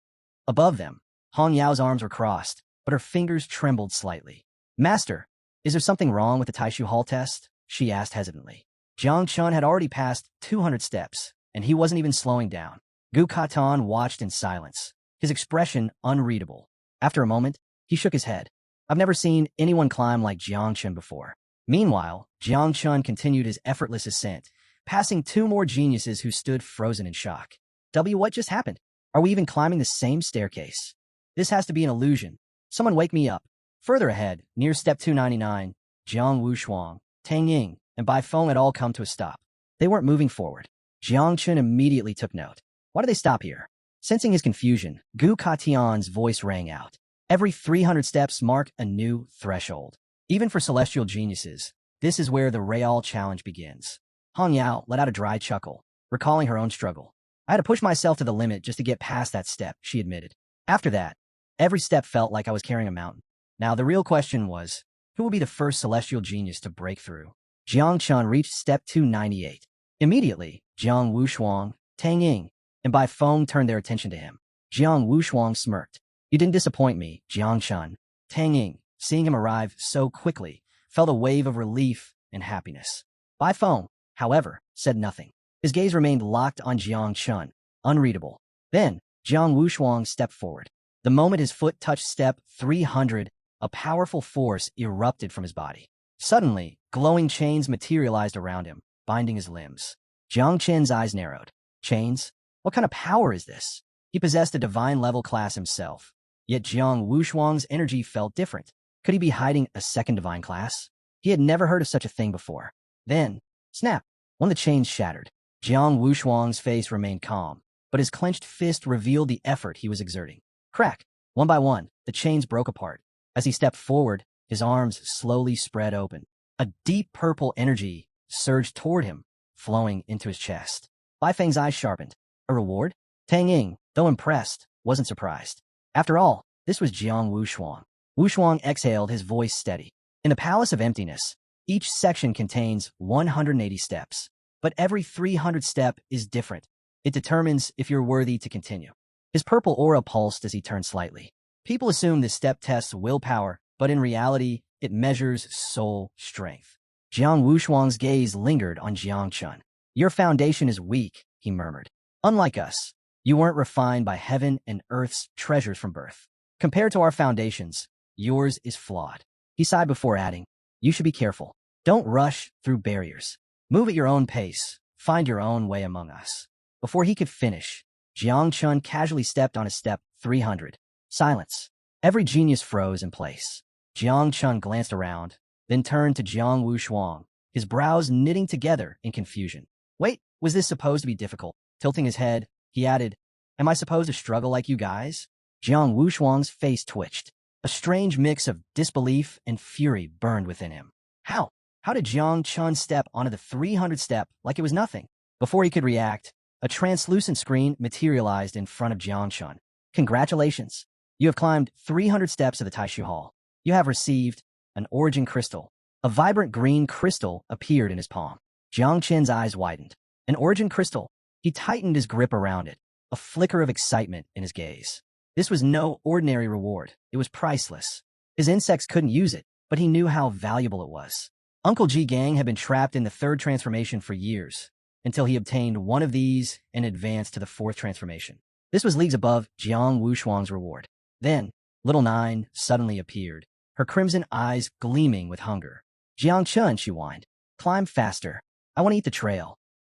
S1: Above them, Hong Yao's arms were crossed, but her fingers trembled slightly. Master, is there something wrong with the Taishu Hall test? She asked hesitantly. Jang Chun had already passed 200 steps, and he wasn't even slowing down. Gu Katan watched in silence, his expression unreadable. After a moment, he shook his head. I've never seen anyone climb like Jang Chun before. Meanwhile, Jang Chun continued his effortless ascent, passing 2 more geniuses who stood frozen in shock. What just happened? Are we even climbing the same staircase? This has to be an illusion. Someone wake me up. Further ahead, near step 299, Jiang Wushuang, Tang Ying, and Bai Feng had all come to a stop. They weren't moving forward. Jiang Chun immediately took note. Why do they stop here? Sensing his confusion, Gu Katian's voice rang out. Every 300 steps mark a new threshold. Even for celestial geniuses, this is where the Real challenge begins. Hong Yao let out a dry chuckle, recalling her own struggle. I had to push myself to the limit just to get past that step, she admitted. After that, every step felt like I was carrying a mountain. Now the real question was, who will be the first celestial genius to break through? Jiang Chun reached step 298. Immediately, Jiang Wushuang, Tang Ying, and Bai Feng turned their attention to him. Jiang Wushuang smirked. You didn't disappoint me, Jiang Chun. Tang Ying, seeing him arrive so quickly, felt a wave of relief and happiness. Bai Feng, however, said nothing. His gaze remained locked on Jiang Chun, unreadable. Then, Jiang Wushuang stepped forward. The moment his foot touched step 300, a powerful force erupted from his body. Suddenly, glowing chains materialized around him, binding his limbs. Jiang Chen's eyes narrowed. Chains? What kind of power is this? He possessed a divine-level class himself. Yet Jiang Wushuang's energy felt different. Could he be hiding a second divine class? He had never heard of such a thing before. Then, snap! One of the chains shattered. Jiang Wushuang's face remained calm, but his clenched fist revealed the effort he was exerting. Crack! One by one, the chains broke apart. As he stepped forward, his arms slowly spread open. A deep purple energy surged toward him, flowing into his chest. Bai Feng's eyes sharpened. A reward? Tang Ying, though impressed, wasn't surprised. After all, this was Jiang Wushuang. Wushuang exhaled, his voice steady. In the Palace of Emptiness, each section contains 180 steps, but every 300 step is different. It determines if you're worthy to continue. His purple aura pulsed as he turned slightly. People assume this step tests willpower, but in reality, it measures soul strength. Jiang Wushuang's gaze lingered on Jiang Chun. Your foundation is weak, he murmured. Unlike us, you weren't refined by heaven and earth's treasures from birth. Compared to our foundations, yours is flawed. He sighed before adding, you should be careful. Don't rush through barriers. Move at your own pace. Find your own way among us. Before he could finish, Jiang Chun casually stepped on a step 300. Silence. Every genius froze in place. Jiang Chun glanced around, then turned to Jiang Wushuang, his brows knitting together in confusion. Wait, was this supposed to be difficult? Tilting his head, he added, am I supposed to struggle like you guys? Jiang Wushuang's face twitched. A strange mix of disbelief and fury burned within him. How? How did Jiang Chun step onto the 300 step like it was nothing? Before he could react, a translucent screen materialized in front of Jiang Chun. Congratulations. You have climbed 300 steps of the Taishu Hall. You have received an origin crystal. A vibrant green crystal appeared in his palm. Jiang Chen's eyes widened. An origin crystal. He tightened his grip around it, a flicker of excitement in his gaze. This was no ordinary reward. It was priceless. His insects couldn't use it, but he knew how valuable it was. Uncle Ji Gang had been trapped in the 3rd transformation for years, until he obtained one of these and advanced to the 4th transformation. This was leagues above Jiang Wushuang's reward. Then, Little Nine suddenly appeared, her crimson eyes gleaming with hunger. Jiang Chun, she whined. Climb faster. I want to eat the trail.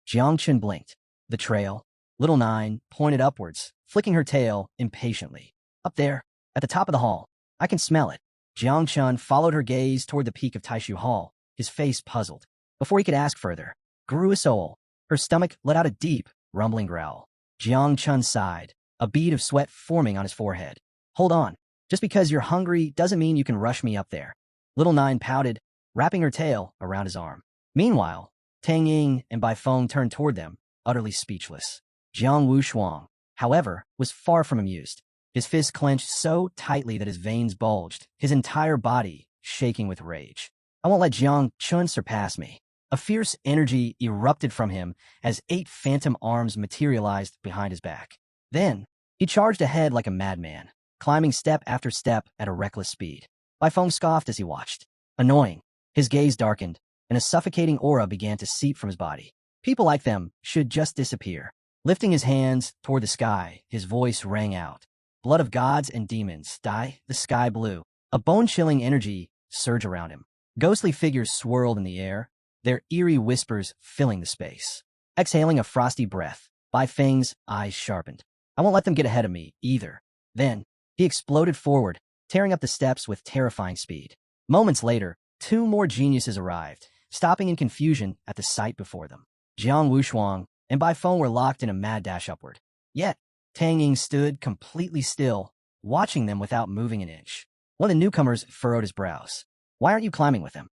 S1: Jiang Chun blinked. The trail? Little Nine pointed upwards, flicking her tail impatiently. Up there, at the top of the hall. I can smell it. Jiang Chun followed her gaze toward the peak of Taishu Hall, his face puzzled. Before he could ask further, grew a soul. Her stomach let out a deep, rumbling growl. Jiang Chun sighed, a bead of sweat forming on his forehead. Hold on. Just because you're hungry doesn't mean you can rush me up there. Little Nine pouted, wrapping her tail around his arm. Meanwhile, Tang Ying and Bai Feng turned toward them, utterly speechless. Jiang Wushuang, however, was far from amused. his fists clenched so tightly that his veins bulged, his entire body shaking with rage. I won't let Jang Chun surpass me. A fierce energy erupted from him as 8 phantom arms materialized behind his back. Then, he charged ahead like a madman, climbing step after step at a reckless speed. Bai Feng scoffed as he watched. Annoying, his gaze darkened, and a suffocating aura began to seep from his body. People like them should just disappear. Lifting his hands toward the sky, his voice rang out. Blood of gods and demons, dye the sky blue. A bone-chilling energy surged around him. Ghostly figures swirled in the air, their eerie whispers filling the space. Exhaling a frosty breath, Bai Feng's eyes sharpened. I won't let them get ahead of me, either. Then, he exploded forward, tearing up the steps with terrifying speed. Moments later, 2 more geniuses arrived, stopping in confusion at the sight before them. Jiang Wushuang and Bai Feng were locked in a mad dash upward. Yet, Tang Ying stood completely still, watching them without moving an inch. One of the newcomers furrowed his brows. Why aren't you climbing with him?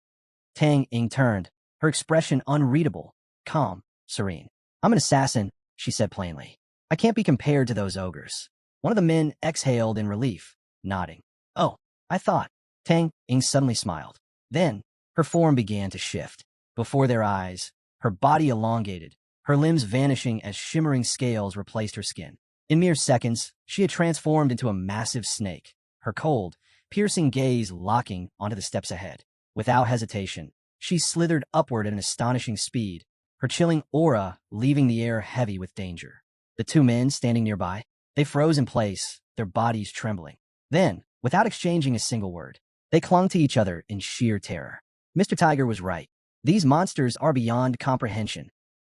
S1: Tang Ying turned, her expression unreadable, calm, serene. I'm an assassin, she said plainly. I can't be compared to those ogres. One of the men exhaled in relief, nodding. Oh, I thought. Tang Ying suddenly smiled. Then, her form began to shift. Before their eyes, her body elongated, her limbs vanishing as shimmering scales replaced her skin. In mere seconds, she had transformed into a massive snake, her cold, piercing gaze locking onto the steps ahead. Without hesitation, she slithered upward at an astonishing speed, her chilling aura leaving the air heavy with danger. The 2 men standing nearby, they froze in place, their bodies trembling. Then, without exchanging a single word, they clung to each other in sheer terror. Mr. Tiger was right. These monsters are beyond comprehension.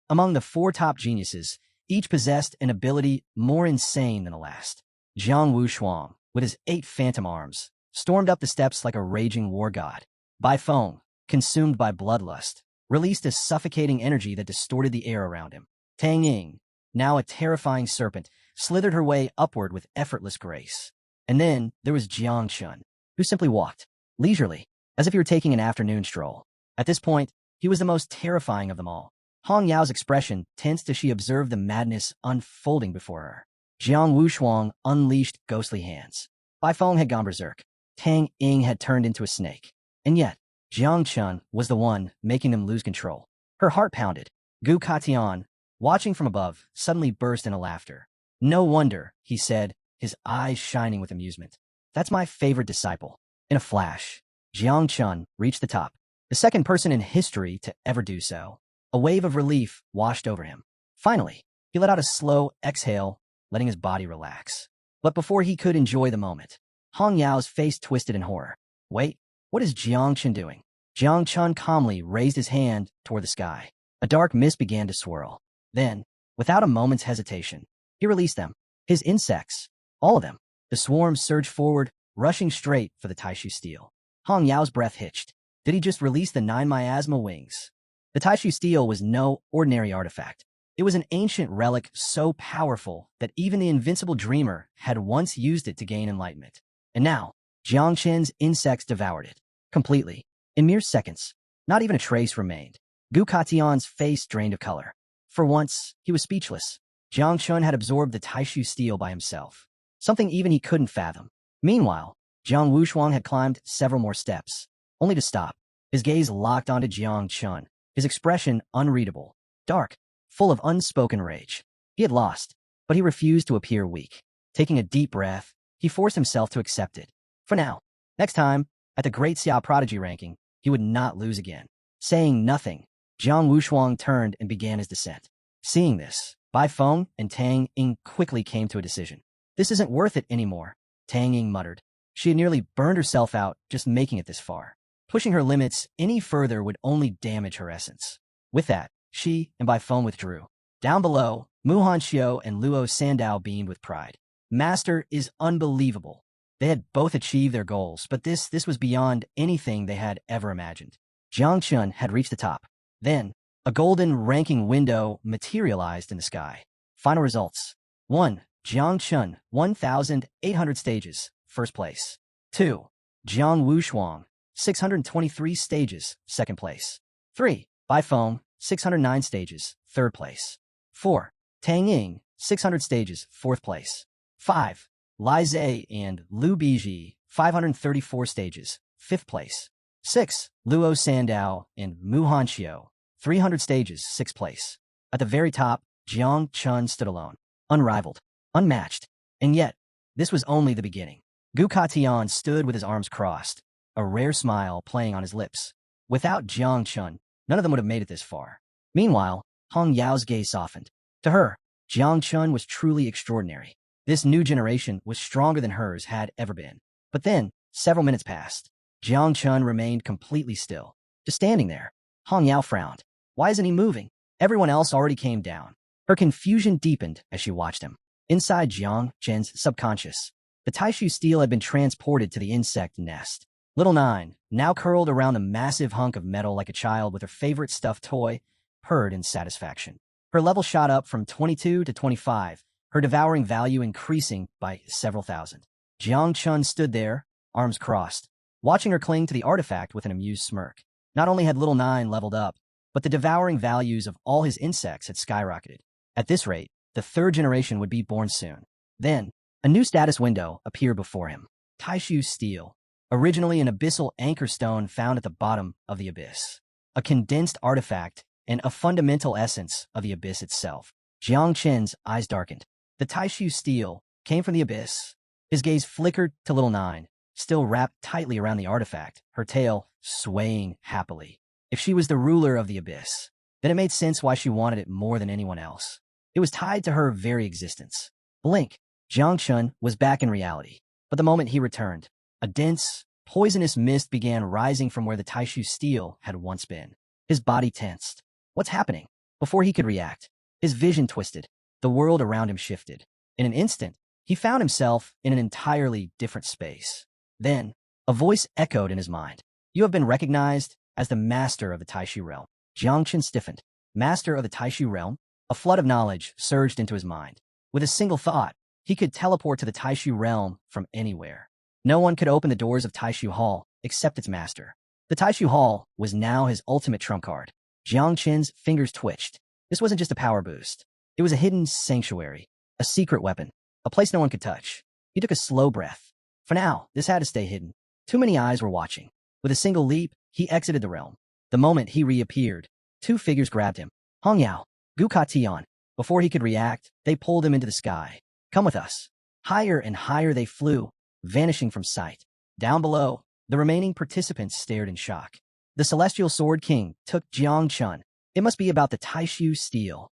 S1: Among the 4 top geniuses, each possessed an ability more insane than the last. Jiang Wushuang, with his 8 phantom arms, stormed up the steps like a raging war god. Bai Feng, consumed by bloodlust, released a suffocating energy that distorted the air around him. Tang Ying, now a terrifying serpent, slithered her way upward with effortless grace. And then there was Jang Chun, who simply walked, leisurely, as if he were taking an afternoon stroll. At this point, he was the most terrifying of them all. Hong Yao's expression tensed as she observed the madness unfolding before her. Jiang Wushuang unleashed ghostly hands. Bai Feng had gone berserk. Tang Ying had turned into a snake. And yet, Jiang Chun was the one making them lose control. Her heart pounded. Gu Katian, watching from above, suddenly burst into laughter. No wonder, he said, his eyes shining with amusement. That's my favorite disciple. In a flash, Jiang Chun reached the top, the second person in history to ever do so. A wave of relief washed over him. Finally, he let out a slow exhale, letting his body relax. But before he could enjoy the moment, Hong Yao's face twisted in horror. Wait, what is Jiang Chun doing? Jiang Chun calmly raised his hand toward the sky. A dark mist began to swirl. Then, without a moment's hesitation, he released them. His insects, all of them. The swarm surged forward, rushing straight for the Taishu steel. Hong Yao's breath hitched. Did he just release the 9 miasma wings? The Taishu steel was no ordinary artifact. It was an ancient relic so powerful that even the invincible dreamer had once used it to gain enlightenment. And now, Jiang Chun's insects devoured it. Completely. In mere seconds. Not even a trace remained. Gu Katian's face drained of color. For once, he was speechless. Jiang Chun had absorbed the Taishu steel by himself. Something even he couldn't fathom. Meanwhile, Jiang Wushuang had climbed several more steps, only to stop. His gaze locked onto Jiang Chun, his expression unreadable, dark, full of unspoken rage. He had lost, but he refused to appear weak. Taking a deep breath, he forced himself to accept it. For now, next time, at the Great Xiao Prodigy ranking, he would not lose again. Saying nothing, Jiang Wushuang turned and began his descent. Seeing this, Bai Feng and Tang Ying quickly came to a decision. This isn't worth it anymore, Tang Ying muttered. She had nearly burned herself out just making it this far. Pushing her limits any further would only damage her essence. With that, she and Bai Feng withdrew. Down below, Muhan Xiao and Luo Sandao beamed with pride. Master is unbelievable. They had both achieved their goals, but this was beyond anything they had ever imagined. Jiang Chun had reached the top. Then, a golden ranking window materialized in the sky. Final results. 1. Jiang Chun, 1,800 stages, first place. 2. Jiang Wushuang, 623 stages, second place. 3. Bai Feng, 609 stages, third place. 4. Tang Ying, 600 stages, fourth place. 5. Lai Zhe and Liu Biji, 534 stages, 5th place. 6. Luo Sandao and Mu Hanxiu, 300 stages, 6th place. At the very top, Jang Chun stood alone, unrivaled, unmatched. And yet, this was only the beginning. Gu Katian stood with his arms crossed, a rare smile playing on his lips. Without Jang Chun, none of them would have made it this far. Meanwhile, Hong Yao's gaze softened. To her, Jang Chun was truly extraordinary. This new generation was stronger than hers had ever been. But then, several minutes passed. Jang Chun remained completely still, just standing there. Hong Yao frowned. Why isn't he moving? Everyone else already came down. Her confusion deepened as she watched him. Inside Jiang Chen's subconscious, the Taishu steel had been transported to the insect nest. Little Nine, now curled around a massive hunk of metal like a child with her favorite stuffed toy, purred in satisfaction. Her level shot up from 22 to 25, her devouring value increasing by several thousand. Jiang Chun stood there, arms crossed, watching her cling to the artifact with an amused smirk. Not only had Little Nine leveled up, but the devouring values of all his insects had skyrocketed. At this rate, the third generation would be born soon. Then, a new status window appeared before him. Taishu Steel, originally an abyssal anchor stone found at the bottom of the abyss. A condensed artifact and a fundamental essence of the abyss itself. Jiang Chen's eyes darkened. The Taishu Steel came from the abyss. His gaze flickered to Little Nine, still wrapped tightly around the artifact, her tail swaying happily. If she was the ruler of the abyss, then it made sense why she wanted it more than anyone else. It was tied to her very existence. Blink. Jiang Chun was back in reality. But the moment he returned, a dense, poisonous mist began rising from where the Taishu Steel had once been. His body tensed. What's happening? Before he could react, his vision twisted. The world around him shifted. In an instant, he found himself in an entirely different space. Then, a voice echoed in his mind. You have been recognized as the master of the Taishu realm. Jiang Chun stiffened. Master of the Taishu realm? A flood of knowledge surged into his mind. With a single thought, he could teleport to the Taishu realm from anywhere. No one could open the doors of Taishu Hall except its master. The Taishu Hall was now his ultimate trump card. Jiang Chen's fingers twitched. This wasn't just a power boost. It was a hidden sanctuary, a secret weapon, a place no one could touch. He took a slow breath. For now, this had to stay hidden. Too many eyes were watching. With a single leap, he exited the realm. The moment he reappeared, two figures grabbed him. Hong Yao, Gu Katian. Before he could react, they pulled him into the sky. Come with us. Higher and higher they flew, vanishing from sight. Down below, the remaining participants stared in shock. The Celestial Sword King took Jiang Chun. It must be about the Taishu Steel.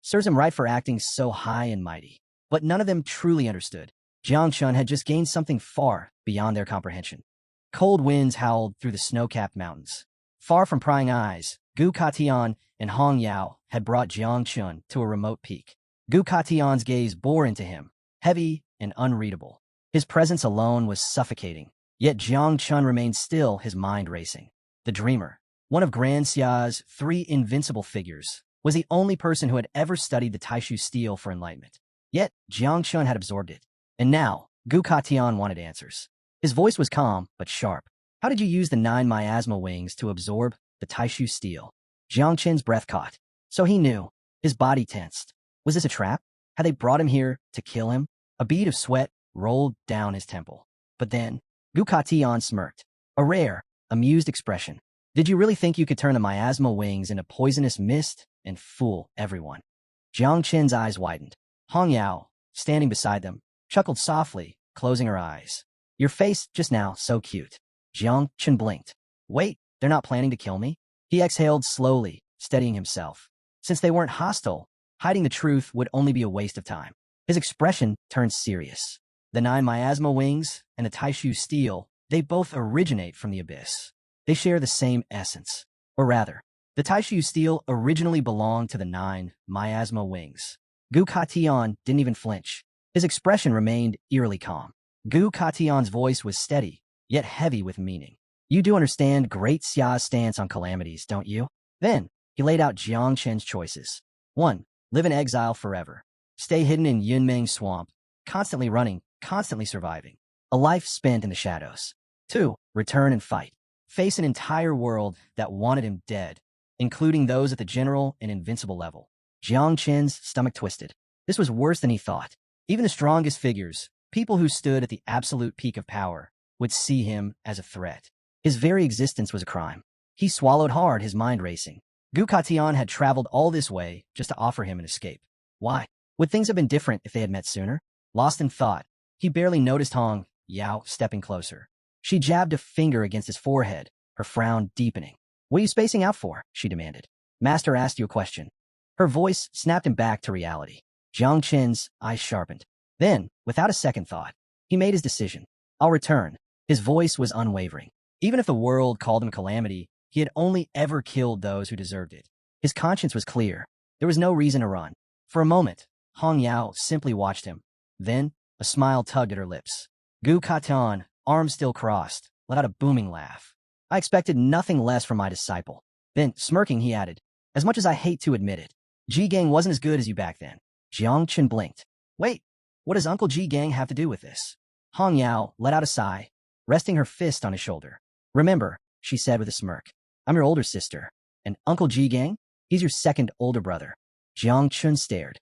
S1: Serves him right for acting so high and mighty. But none of them truly understood. Jiang Chun had just gained something far beyond their comprehension. Cold winds howled through the snow-capped mountains. Far from prying eyes, Gu Katian and Hong Yao had brought Jiang Chun to a remote peak. Gu Katian's gaze bore into him, heavy and unreadable. His presence alone was suffocating, yet Jiang Chun remained still, his mind racing. The Dreamer, one of Grand Xia's 3 invincible figures, was the only person who had ever studied the Taishu Steel for enlightenment. Yet, Jiang Chun had absorbed it. And now, Gu Katian wanted answers. His voice was calm, but sharp. How did you use the 9 miasma wings to absorb the Taishu Steel? Jiang Chen's breath caught. So he knew. His body tensed. Was this a trap? Had they brought him here to kill him? A bead of sweat rolled down his temple. But then, Gu Katian smirked. A rare, amused expression. Did you really think you could turn the miasma wings into poisonous mist and fool everyone? Jiang Chen's eyes widened. Hong Yao, standing beside them, chuckled softly, closing her eyes. Your face just now, so cute. Jiang Chen blinked. Wait, they're not planning to kill me? He exhaled slowly, steadying himself. Since they weren't hostile, hiding the truth would only be a waste of time. His expression turned serious. The 9 miasma wings and the Taishu Steel, they both originate from the abyss. They share the same essence. Or rather, the Taishu Steel originally belonged to the 9 miasma wings. Gu Katian didn't even flinch. His expression remained eerily calm. Gu Katian's voice was steady, yet heavy with meaning. You do understand Great Xia's stance on calamities, don't you? Then, he laid out Jiang Chen's choices. 1. Live in exile forever. Stay hidden in Yunmeng Swamp, constantly running, constantly surviving. A life spent in the shadows. 2. Return and fight. Face an entire world that wanted him dead, including those at the general and invincible level. Jiang Chen's stomach twisted. This was worse than he thought. Even the strongest figures, People who stood at the absolute peak of power would see him as a threat. His very existence was a crime. He swallowed hard, his mind racing. Gu Katian had traveled all this way just to offer him an escape. Why? Would things have been different if they had met sooner? Lost in thought, he barely noticed Hong Yao stepping closer. She jabbed a finger against his forehead, her frown deepening. "What are you spacing out for?" she demanded. "Master asked you a question." Her voice snapped him back to reality. Jiang Chen's eyes sharpened. Then, without a second thought, he made his decision. "I'll return." His voice was unwavering. Even if the world called him calamity, he had only ever killed those who deserved it. His conscience was clear. There was no reason to run. For a moment, Hong Yao simply watched him. Then, a smile tugged at her lips. Gu Katan, arms still crossed, let out a booming laugh. "I expected nothing less from my disciple." Then, smirking, he added, "As much as I hate to admit it, Ji Gang wasn't as good as you back then." Jiang Chun blinked. "Wait, what does Uncle Ji Gang have to do with this?" Hong Yao let out a sigh, resting her fist on his shoulder. "Remember," she said with a smirk, "I'm your older sister. And Uncle Ji Gang? He's your second older brother." Jiang Chun stared.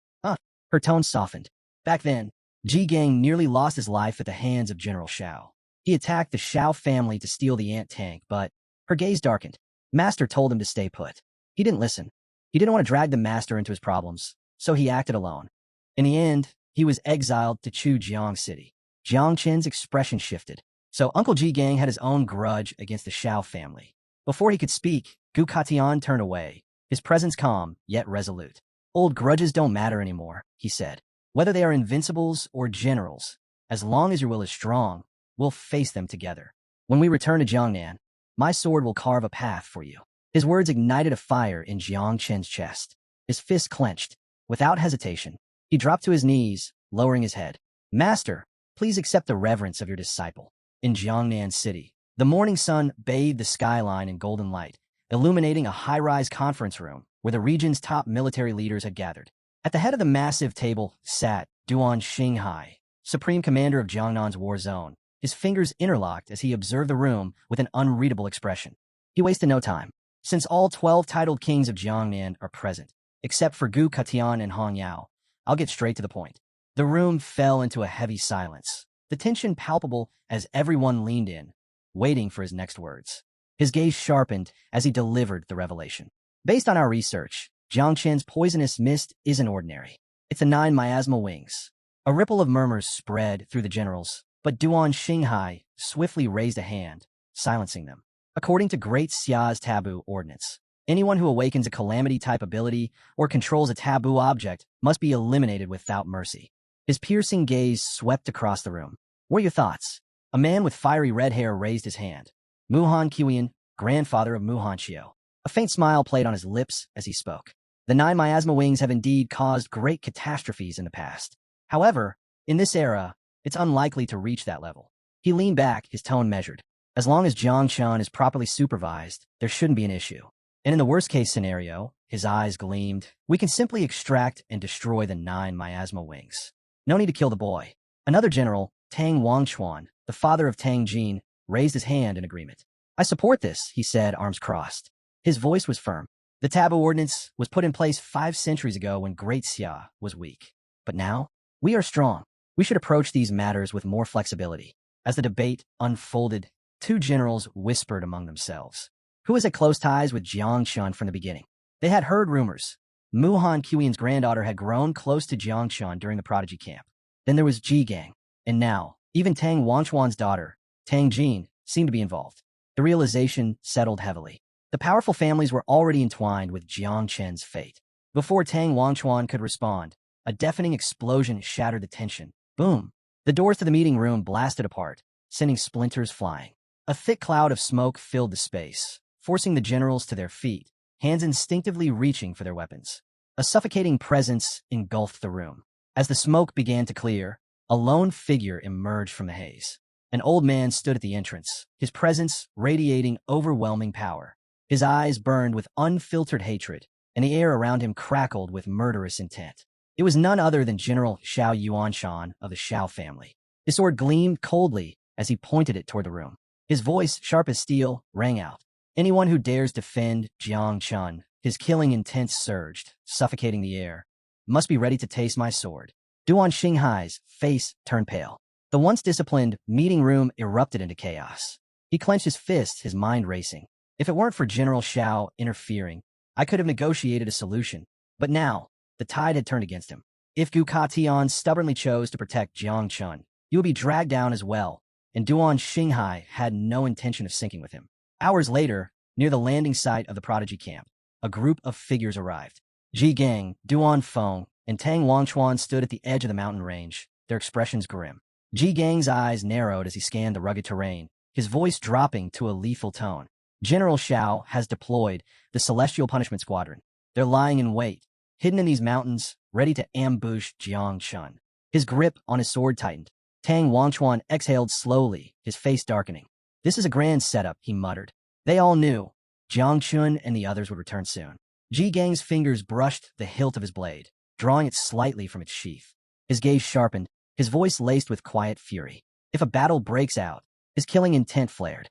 S1: Her tone softened. "Back then, Ji Gang nearly lost his life at the hands of General Shiao. He attacked the Shiao family to steal the ant tank, but..." Her gaze darkened. "Master told him to stay put. He didn't listen. He didn't want to drag the master into his problems, so he acted alone. In the end, he was exiled to Chujiang City." Jiang Chen's expression shifted. So Uncle Ji Gang had his own grudge against the Shiao family. Before he could speak, Gu Katian turned away, his presence calm, yet resolute. "Old grudges don't matter anymore," he said. "Whether they are invincibles or generals, as long as your will is strong, we'll face them together. When we return to Jiangnan, my sword will carve a path for you." His words ignited a fire in Jiang Chen's chest. His fist clenched. Without hesitation, he dropped to his knees, lowering his head. "Master, please accept the reverence of your disciple." In Jiangnan City, the morning sun bathed the skyline in golden light, illuminating a high-rise conference room where the region's top military leaders had gathered. At the head of the massive table sat Duan Xinghai, supreme commander of Jiangnan's war zone, his fingers interlocked as he observed the room with an unreadable expression. He wasted no time. Since all 12 titled kings of Jiangnan are present, except for Gu Katian and Hong Yao, I'll get straight to the point. The room fell into a heavy silence, the tension palpable as everyone leaned in, waiting for his next words. His gaze sharpened as he delivered the revelation. "Based on our research, Jiang Chen's poisonous mist isn't ordinary. It's the 9 miasma wings." A ripple of murmurs spread through the generals, but Duan Xinghai swiftly raised a hand, silencing them. "According to Great Xia's taboo ordinance, anyone who awakens a calamity-type ability or controls a taboo object must be eliminated without mercy." His piercing gaze swept across the room. "What are your thoughts?" A man with fiery red hair raised his hand. Muhan Qian, grandfather of Muhan Shiao. A faint smile played on his lips as he spoke. "The 9 miasma wings have indeed caused great catastrophes in the past. However, in this era, it's unlikely to reach that level." He leaned back, his tone measured. "As long as Jiang Chun is properly supervised, there shouldn't be an issue. And in the worst-case scenario," his eyes gleamed, "we can simply extract and destroy the 9 miasma wings. No need to kill the boy." Another general, Tang Wangchuan, the father of Tang Jin, raised his hand in agreement. "I support this," he said, arms crossed. His voice was firm. "The taboo ordinance was put in place 5 centuries ago when Great Xia was weak. But now, we are strong. We should approach these matters with more flexibility." As the debate unfolded, 2 generals whispered among themselves. Who was at close ties with Jiang Chun from the beginning? They had heard rumors. Muhan Qian's granddaughter had grown close to Jiang Chun during the prodigy camp. Then there was Ji Gang. And now, even Tang Wangchuan's daughter, Tang Jin, seemed to be involved. The realization settled heavily. The powerful families were already entwined with Jiang Chen's fate. Before Tang Wangchuan could respond, a deafening explosion shattered the tension. Boom! The doors to the meeting room blasted apart, sending splinters flying. A thick cloud of smoke filled the space, forcing the generals to their feet, hands instinctively reaching for their weapons. A suffocating presence engulfed the room. As the smoke began to clear, a lone figure emerged from the haze. An old man stood at the entrance, his presence radiating overwhelming power. His eyes burned with unfiltered hatred, and the air around him crackled with murderous intent. It was none other than General Shiao Yuanshan of the Shiao family. His sword gleamed coldly as he pointed it toward the room. His voice, sharp as steel, rang out. "Anyone who dares defend Jiang Chun," his killing intent surged, suffocating the air, "must be ready to taste my sword." Duan Xinghai's face turned pale. The once disciplined meeting room erupted into chaos. He clenched his fists, his mind racing. If it weren't for General Shiao interfering, I could have negotiated a solution. But now, the tide had turned against him. If Gu Katian stubbornly chose to protect Jang Chun, he would be dragged down as well, and Duan Xinghai had no intention of sinking with him. Hours later, near the landing site of the Prodigy camp, a group of figures arrived. Ji Gang, Duan Feng, and Tang Wangchuan stood at the edge of the mountain range, their expressions grim. Ji Gang's eyes narrowed as he scanned the rugged terrain, his voice dropping to a lethal tone. General Shiao has deployed the Celestial Punishment Squadron. They're lying in wait, hidden in these mountains, ready to ambush Jiang Chun. His grip on his sword tightened. Tang Wangchuan exhaled slowly, his face darkening. This is a grand setup, he muttered. They all knew. Jiang Chun and the others would return soon. Ji Gang's fingers brushed the hilt of his blade, drawing it slightly from its sheath. His gaze sharpened, his voice laced with quiet fury. If a battle breaks out, his killing intent flared.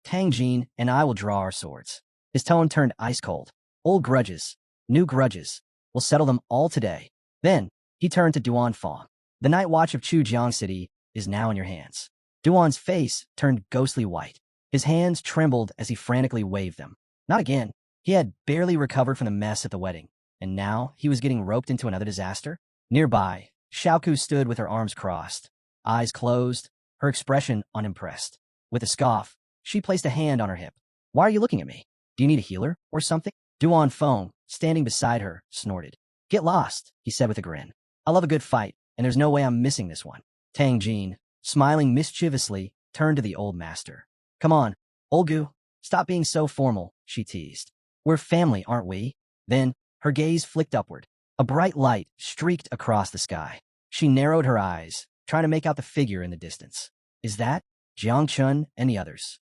S1: Tang Jin and I will draw our swords. His tone turned ice cold. Old grudges, new grudges. We'll settle them all today. Then, he turned to Duan Feng. The night watch of Chujiang City is now in your hands. Duan's face turned ghostly white. His hands trembled as he frantically waved them. Not again. He had barely recovered from the mess at the wedding, and now he was getting roped into another disaster. Nearby, Xiaoku stood with her arms crossed, eyes closed, her expression unimpressed. With a scoff, she placed a hand on her hip. Why are you looking at me? Do you need a healer or something? Duan Feng, standing beside her, snorted. Get lost, he said with a grin. I love a good fight, and there's no way I'm missing this one. Tang Jin, smiling mischievously, turned to the old master. Come on, Olgu, stop being so formal, she teased. We're family, aren't we? Then, her gaze flicked upward. A bright light streaked across the sky. She narrowed her eyes, trying to make out the figure in the distance. Is that Jiang Chun and the others?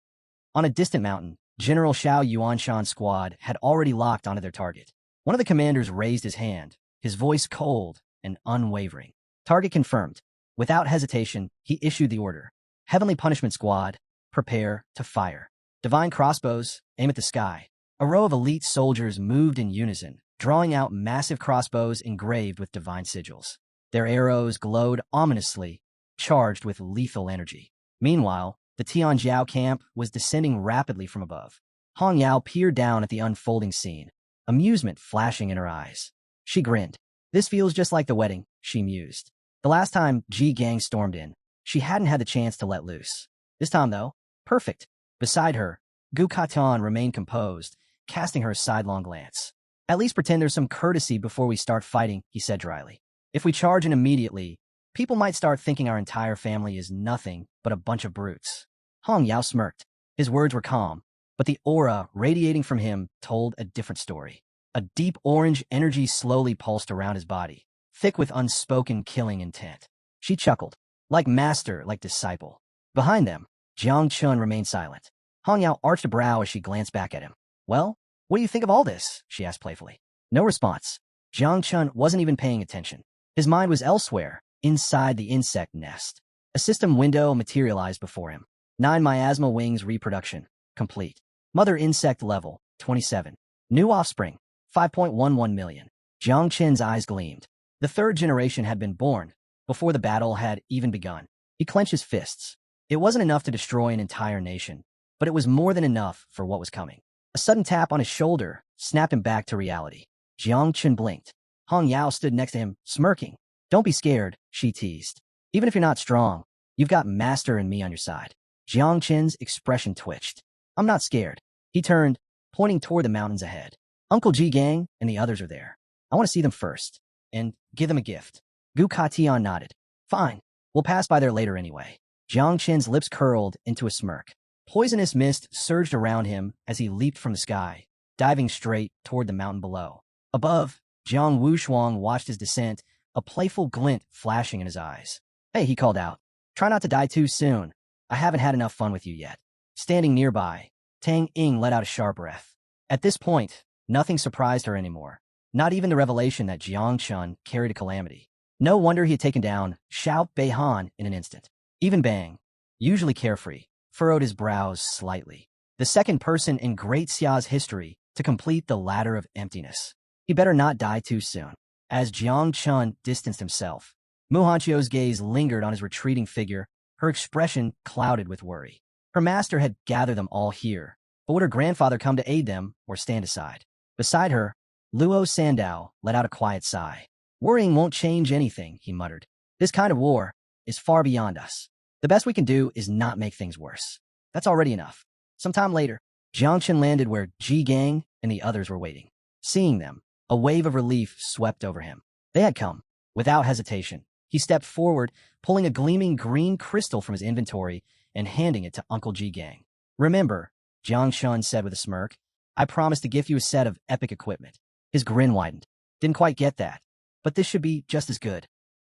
S1: On a distant mountain, General Xiao Yuanshan's squad had already locked onto their target. One of the commanders raised his hand, his voice cold and unwavering. Target confirmed. Without hesitation, he issued the order. Heavenly Punishment Squad, prepare to fire. Divine crossbows, aim at the sky. A row of elite soldiers moved in unison, drawing out massive crossbows engraved with divine sigils. Their arrows glowed ominously, charged with lethal energy. Meanwhile, the Tianjiao camp was descending rapidly from above. Hong Yao peered down at the unfolding scene, amusement flashing in her eyes. She grinned. This feels just like the wedding, she mused. The last time Ji Gang stormed in, she hadn't had the chance to let loose. This time, though, perfect. Beside her, Gu Katan remained composed, casting her a sidelong glance. At least pretend there's some courtesy before we start fighting, he said dryly. If we charge in immediately, people might start thinking our entire family is nothing but a bunch of brutes. Hong Yao smirked. His words were calm, but the aura radiating from him told a different story. A deep orange energy slowly pulsed around his body, thick with unspoken killing intent. She chuckled. Like master, like disciple. Behind them, Jiang Chun remained silent. Hong Yao arched a brow as she glanced back at him. Well, what do you think of all this? She asked playfully. No response. Jiang Chun wasn't even paying attention. His mind was elsewhere, inside the insect nest. A system window materialized before him. 9 miasma wings reproduction, complete. Mother insect level, 27. New offspring, 5.11 million. Jiang Chen's eyes gleamed. The third generation had been born, before the battle had even begun. He clenched his fists. It wasn't enough to destroy an entire nation, but it was more than enough for what was coming. A sudden tap on his shoulder snapped him back to reality. Jiang Chun blinked. Hong Yao stood next to him, smirking. Don't be scared, she teased. Even if you're not strong, you've got Master and me on your side. Jiang Chen's expression twitched. I'm not scared. He turned, pointing toward the mountains ahead. Uncle Ji Gang and the others are there. I want to see them first, and give them a gift. Gu Katian nodded. Fine, we'll pass by there later anyway. Jiang Chen's lips curled into a smirk. Poisonous mist surged around him as he leaped from the sky, diving straight toward the mountain below. Above, Jiang Wushuang watched his descent, a playful glint flashing in his eyes. Hey, he called out. Try not to die too soon. I haven't had enough fun with you yet. Standing nearby, Tang Ying let out a sharp breath. At this point, nothing surprised her anymore. Not even the revelation that Jiang Chun carried a calamity. No wonder he had taken down Xiao Beihan in an instant. Even Bang, usually carefree, furrowed his brows slightly. The second person in Great Xia's history to complete the ladder of emptiness. He better not die too soon. As Jiang Chun distanced himself, Mu Hanchio's gaze lingered on his retreating figure, her expression clouded with worry. Her master had gathered them all here, but would her grandfather come to aid them or stand aside? Beside her, Luo Sandao let out a quiet sigh. Worrying won't change anything, he muttered. This kind of war is far beyond us. The best we can do is not make things worse. That's already enough. Sometime later, Jang Chun landed where Ji Gang and the others were waiting. Seeing them, a wave of relief swept over him. They had come. Without hesitation, he stepped forward, pulling a gleaming green crystal from his inventory and handing it to Uncle Ji Gang. Remember, Jang Chun said with a smirk, I promised to gift you a set of epic equipment. His grin widened. Didn't quite get that, but this should be just as good.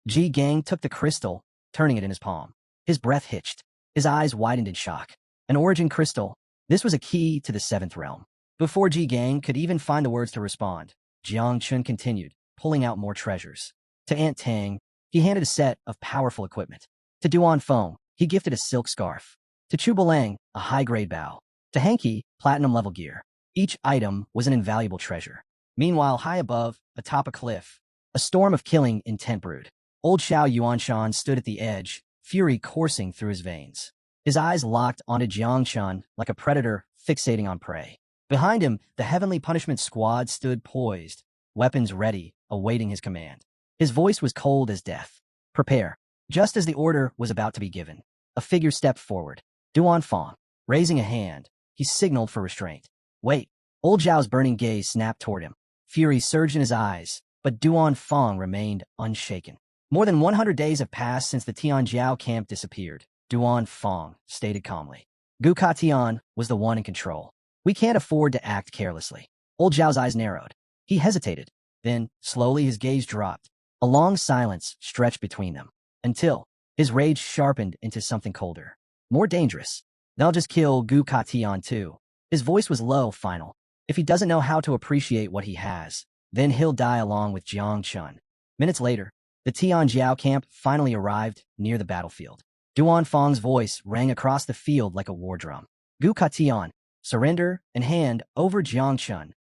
S1: Ji Gang took the crystal, turning it in his palm. His breath hitched. His eyes widened in shock. An origin crystal. This was a key to the seventh realm. Before Ji Gang could even find the words to respond, Jiang Chun continued, pulling out more treasures. To Aunt Tang, he handed a set of powerful equipment. To Duan Feng, he gifted a silk scarf. To Chu Balang, a high-grade bow. To Hanky, platinum-level gear. Each item was an invaluable treasure. Meanwhile, high above, atop a cliff, a storm of killing intent brewed. Old Xiao Yuanshan stood at the edge, fury coursing through his veins. His eyes locked onto Jiang Chun like a predator fixating on prey. Behind him, the Heavenly Punishment Squad stood poised, weapons ready, awaiting his command. His voice was cold as death. Prepare. Just as the order was about to be given, a figure stepped forward. Duan Feng. Raising a hand, he signaled for restraint. Wait. Old Zhao's burning gaze snapped toward him. Fury surged in his eyes, but Duan Feng remained unshaken. More than 100 days have passed since the Tianjiao camp disappeared. Duan Feng stated calmly. Gu Katian was the one in control. We can't afford to act carelessly. Old Zhao's eyes narrowed. He hesitated. Then, slowly, his gaze dropped. A long silence stretched between them, until his rage sharpened into something colder. More dangerous. They'll just kill Gu Katian too. His voice was low, final. If he doesn't know how to appreciate what he has, then he'll die along with Jiang Chun. Minutes later, the Tianjiao camp finally arrived near the battlefield. Duan Feng's voice rang across the field like a war drum. Gu Katian, surrender and hand over Jiang Chun.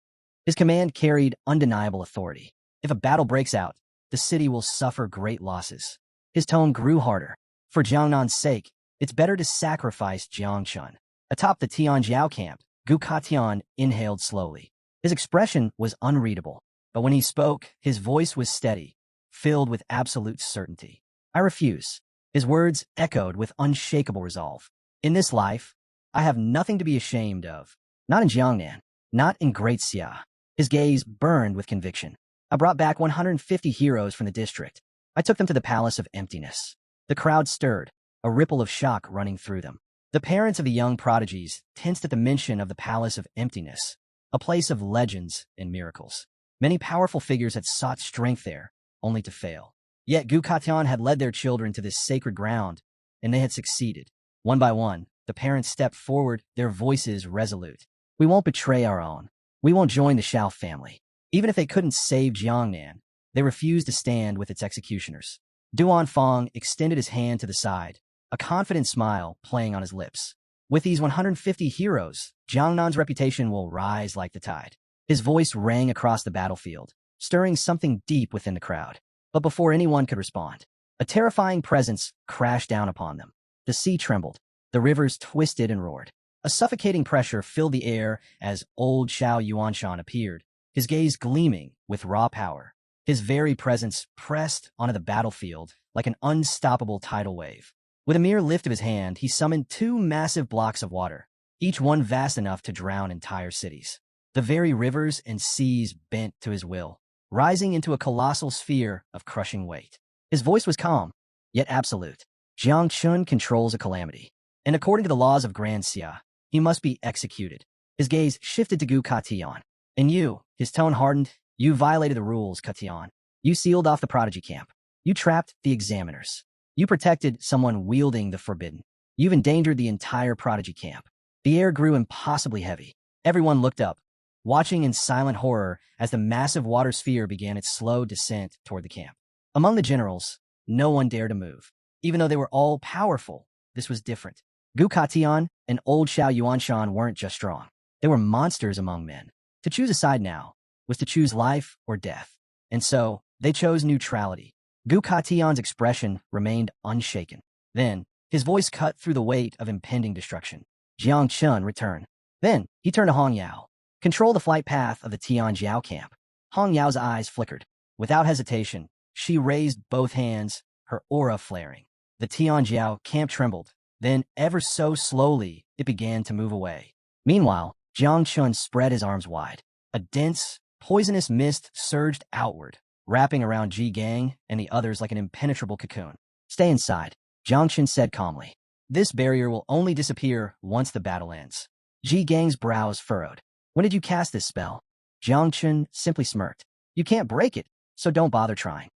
S1: His command carried undeniable authority. If a battle breaks out, the city will suffer great losses. His tone grew harder. For Jiangnan's sake, it's better to sacrifice Jiang Chun. Atop the Tianjiao camp, Gu Katian inhaled slowly. His expression was unreadable, but when he spoke, his voice was steady, filled with absolute certainty. I refuse. His words echoed with unshakable resolve. In this life, I have nothing to be ashamed of. Not in Jiangnan, not in Great Xia. His gaze burned with conviction. I brought back 150 heroes from the district. I took them to the Palace of Emptiness. The crowd stirred, a ripple of shock running through them. The parents of the young prodigies tensed at the mention of the Palace of Emptiness, a place of legends and miracles. Many powerful figures had sought strength there, only to fail. Yet Gu Katian had led their children to this sacred ground, and they had succeeded. One by one, the parents stepped forward, their voices resolute. We won't betray our own. We won't join the Shiao family. Even if they couldn't save Jiangnan, they refused to stand with its executioners. Duan Feng extended his hand to the side, a confident smile playing on his lips. With these 150 heroes, Jiangnan's reputation will rise like the tide. His voice rang across the battlefield, stirring something deep within the crowd. But before anyone could respond, a terrifying presence crashed down upon them. The sea trembled. The rivers twisted and roared. A suffocating pressure filled the air as old Xiao Yuanshan appeared, his gaze gleaming with raw power. His very presence pressed onto the battlefield like an unstoppable tidal wave. With a mere lift of his hand, he summoned 2 massive blocks of water, each one vast enough to drown entire cities. The very rivers and seas bent to his will, rising into a colossal sphere of crushing weight. His voice was calm, yet absolute. Jiang Chun controls a calamity, and according to the laws of Grand Xia, he must be executed. His gaze shifted to Gu Katian. And you, his tone hardened, you violated the rules, Katian. You sealed off the prodigy camp. You trapped the examiners. You protected someone wielding the forbidden. You've endangered the entire prodigy camp. The air grew impossibly heavy. Everyone looked up, watching in silent horror as the massive water sphere began its slow descent toward the camp. Among the generals, no one dared to move. Even though they were all powerful, this was different. Gu Katian and old Xiao Yuanshan weren't just strong. They were monsters among men. To choose a side now was to choose life or death. And so, they chose neutrality. Gu Katian's expression remained unshaken. Then, His voice cut through the weight of impending destruction. Jang Chun, return. Then, he turned to Hong Yao. Control the flight path of the Tianjiao camp. Hong Yao's eyes flickered. Without hesitation, she raised both hands, her aura flaring. The Tianjiao camp trembled. Then, ever so slowly, it began to move away. Meanwhile, Jang Chun spread his arms wide. A dense, poisonous mist surged outward, wrapping around Ji Gang and the others like an impenetrable cocoon. Stay inside, Jang Chun said calmly. This barrier will only disappear once the battle ends. Ji Gang's brows furrowed. When did you cast this spell? Jang Chun simply smirked. You can't break it, so don't bother trying.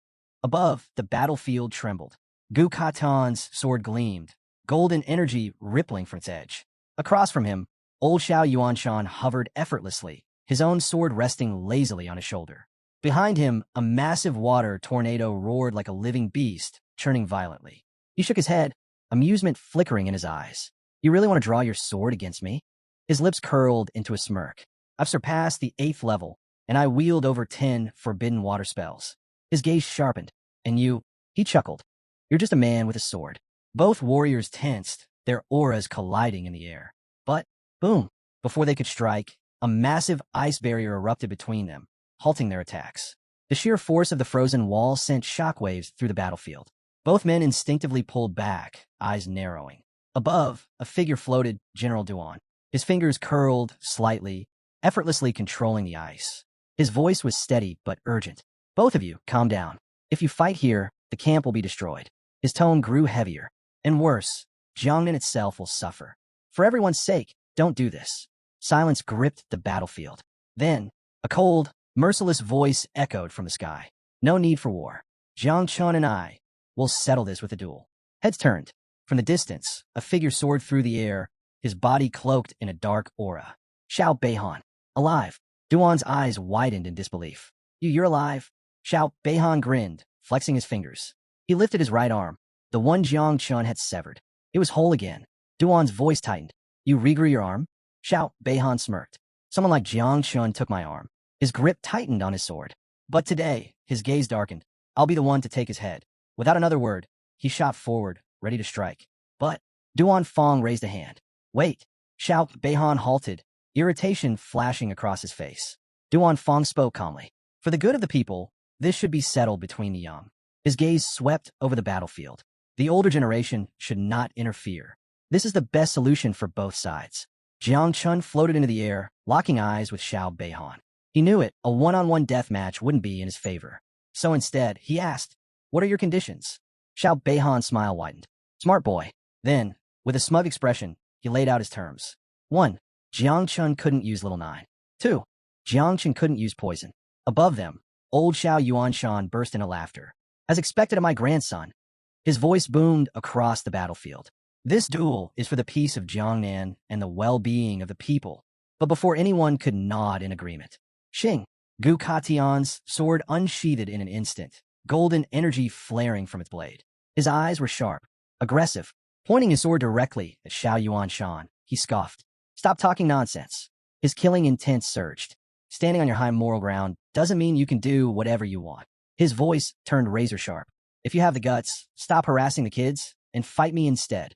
S1: Above, the battlefield trembled. Gu Katan's sword gleamed, golden energy rippling from its edge. Across from him, old Xiao Yuanshan hovered effortlessly, his own sword resting lazily on his shoulder. Behind him, a massive water tornado roared like a living beast, churning violently. He shook his head, amusement flickering in his eyes. You really want to draw your sword against me? His lips curled into a smirk. I've surpassed the 8th level, and I wield over 10 forbidden water spells. His gaze sharpened. And you, he chuckled. You're just a man with a sword. Both warriors tensed, their auras colliding in the air. But, boom, before they could strike, a massive ice barrier erupted between them, halting their attacks. The sheer force of the frozen wall sent shockwaves through the battlefield. Both men instinctively pulled back, eyes narrowing. Above, a figure floated, General Duan. His fingers curled slightly, effortlessly controlling the ice. His voice was steady but urgent. Both of you, calm down. If you fight here, the camp will be destroyed. His tone grew heavier. And worse, Jiangnan itself will suffer. For everyone's sake, don't do this. Silence gripped the battlefield. Then, a cold, merciless voice echoed from the sky. No need for war. Jiang Chun and I will settle this with a duel. Heads turned. From the distance, a figure soared through the air, his body cloaked in a dark aura. Xiao Beihan. Alive. Duan's eyes widened in disbelief. You're alive? Xiao Beihan grinned, flexing his fingers. He lifted his right arm, the one Jiang Chun had severed. It was whole again. Duan's voice tightened. You regrew your arm? Xiao Beihan smirked. Someone like Jiang Chun took my arm. His grip tightened on his sword. But today, his gaze darkened. I'll be the one to take his head. Without another word, he shot forward, ready to strike. But Duan Fong raised a hand. Wait. Xiao Beihan halted, irritation flashing across his face. Duan Fong spoke calmly. For the good of the people, this should be settled between the young. His gaze swept over the battlefield. The older generation should not interfere. This is the best solution for both sides. Jiang Chun floated into the air, locking eyes with Xiao Beihan. He knew it, a one-on-one death match wouldn't be in his favor. So instead, he asked, what are your conditions? Xiao Beihan's smile widened. Smart boy. Then, with a smug expression, he laid out his terms. 1. Jiang Chun couldn't use Little Nine. 2. Jiang Chun couldn't use poison. Above them, old Xiao Yuanshan burst into laughter. As expected of my grandson. His voice boomed across the battlefield. This duel is for the peace of Jiangnan and the well-being of the people. But before anyone could nod in agreement, Xing, Gu Katian's sword unsheathed in an instant, golden energy flaring from its blade. His eyes were sharp, aggressive. Pointing his sword directly at Xiao Yuanshan, he scoffed. Stop talking nonsense. His killing intent surged. Standing on your high moral ground doesn't mean you can do whatever you want. His voice turned razor sharp. If you have the guts, stop harassing the kids and fight me instead.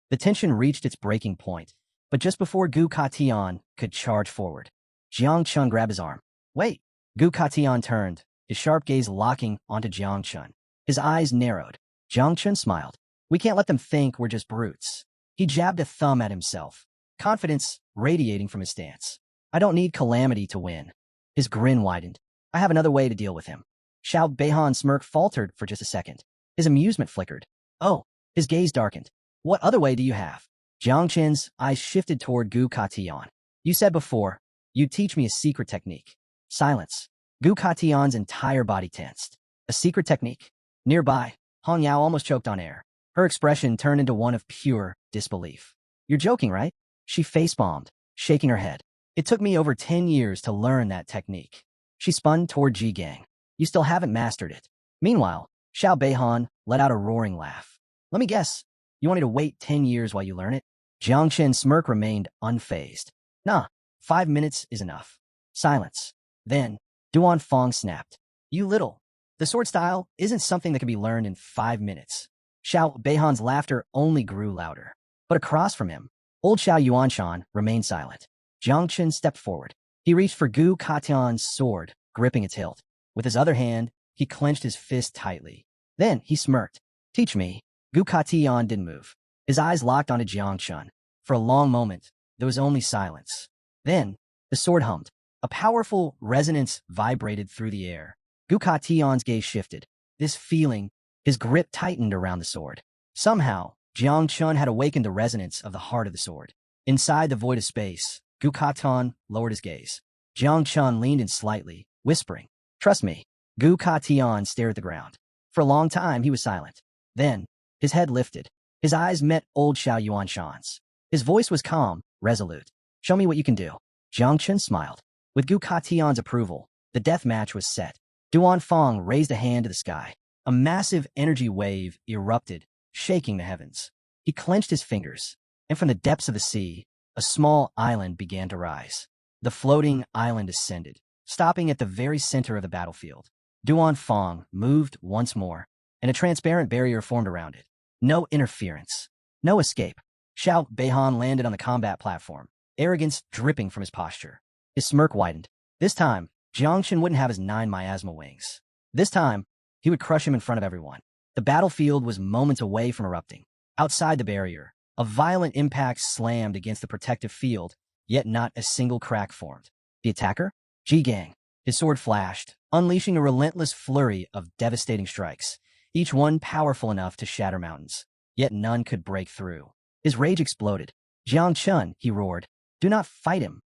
S1: The tension reached its breaking point, but just before Gu Katian could charge forward, Jiang Chun grabbed his arm. Wait. Gu Katian turned, his sharp gaze locking onto Jiang Chun. His eyes narrowed. Jiang Chun smiled. We can't let them think we're just brutes. He jabbed a thumb at himself, confidence radiating from his stance. I don't need calamity to win. His grin widened. I have another way to deal with him. Xiao Beihan's smirk faltered for just a second. His amusement flickered. Oh, his gaze darkened. What other way do you have? Jiang Chen's eyes shifted toward Gu Katian. You said before, you'd teach me a secret technique. Silence. Gu Katian's entire body tensed. A secret technique? Nearby, Hong Yao almost choked on air. Her expression turned into one of pure disbelief. You're joking, right? She face-palmed, shaking her head. It took me over 10 years to learn that technique. She spun toward Ji Gang. You still haven't mastered it. Meanwhile, Xiao Beihan let out a roaring laugh. Let me guess, you want me to wait 10 years while you learn it? Jiang Chen's smirk remained unfazed. Nah, 5 minutes is enough. Silence. Then, Duan Fong snapped. You little. The sword style isn't something that can be learned in 5 minutes. Xiao Beihan's laughter only grew louder. But across from him, old Xiao Yuanshan remained silent. Jang Chun stepped forward. He reached for Gu Katian's sword, gripping its hilt. With his other hand, he clenched his fist tightly. Then he smirked. Teach me. Gu Katian didn't move. His eyes locked onto Jiang Chun. For a long moment, there was only silence. Then, the sword hummed. A powerful resonance vibrated through the air. Gu Katian's gaze shifted. This feeling, his grip tightened around the sword. Somehow, Jiang Chun had awakened the resonance of the heart of the sword. Inside the void of space, Gu Katian lowered his gaze. Jiang Chun leaned in slightly, whispering, "Trust me." Gu Katian stared at the ground. For a long time, he was silent. Then, his head lifted. His eyes met old Xiao Yuanshan's. His voice was calm, resolute. "Show me what you can do." Jiang Chun smiled. With Gu Katian's approval, the death match was set. Duan Fong raised a hand to the sky. A massive energy wave erupted, shaking the heavens. He clenched his fingers, and from the depths of the sea, a small island began to rise. The floating island ascended, stopping at the very center of the battlefield. Duan Fong moved once more, and a transparent barrier formed around it. No interference. No escape. Xiao Beihan landed on the combat platform, arrogance dripping from his posture. His smirk widened. This time, Jiang Chun wouldn't have his 9 miasma wings. This time, he would crush him in front of everyone. The battlefield was moments away from erupting. Outside the barrier, a violent impact slammed against the protective field, yet not a single crack formed. The attacker? Ji Gang. His sword flashed, unleashing a relentless flurry of devastating strikes, each one powerful enough to shatter mountains. Yet none could break through. His rage exploded. "Jiang Chun," he roared. "Do not fight him."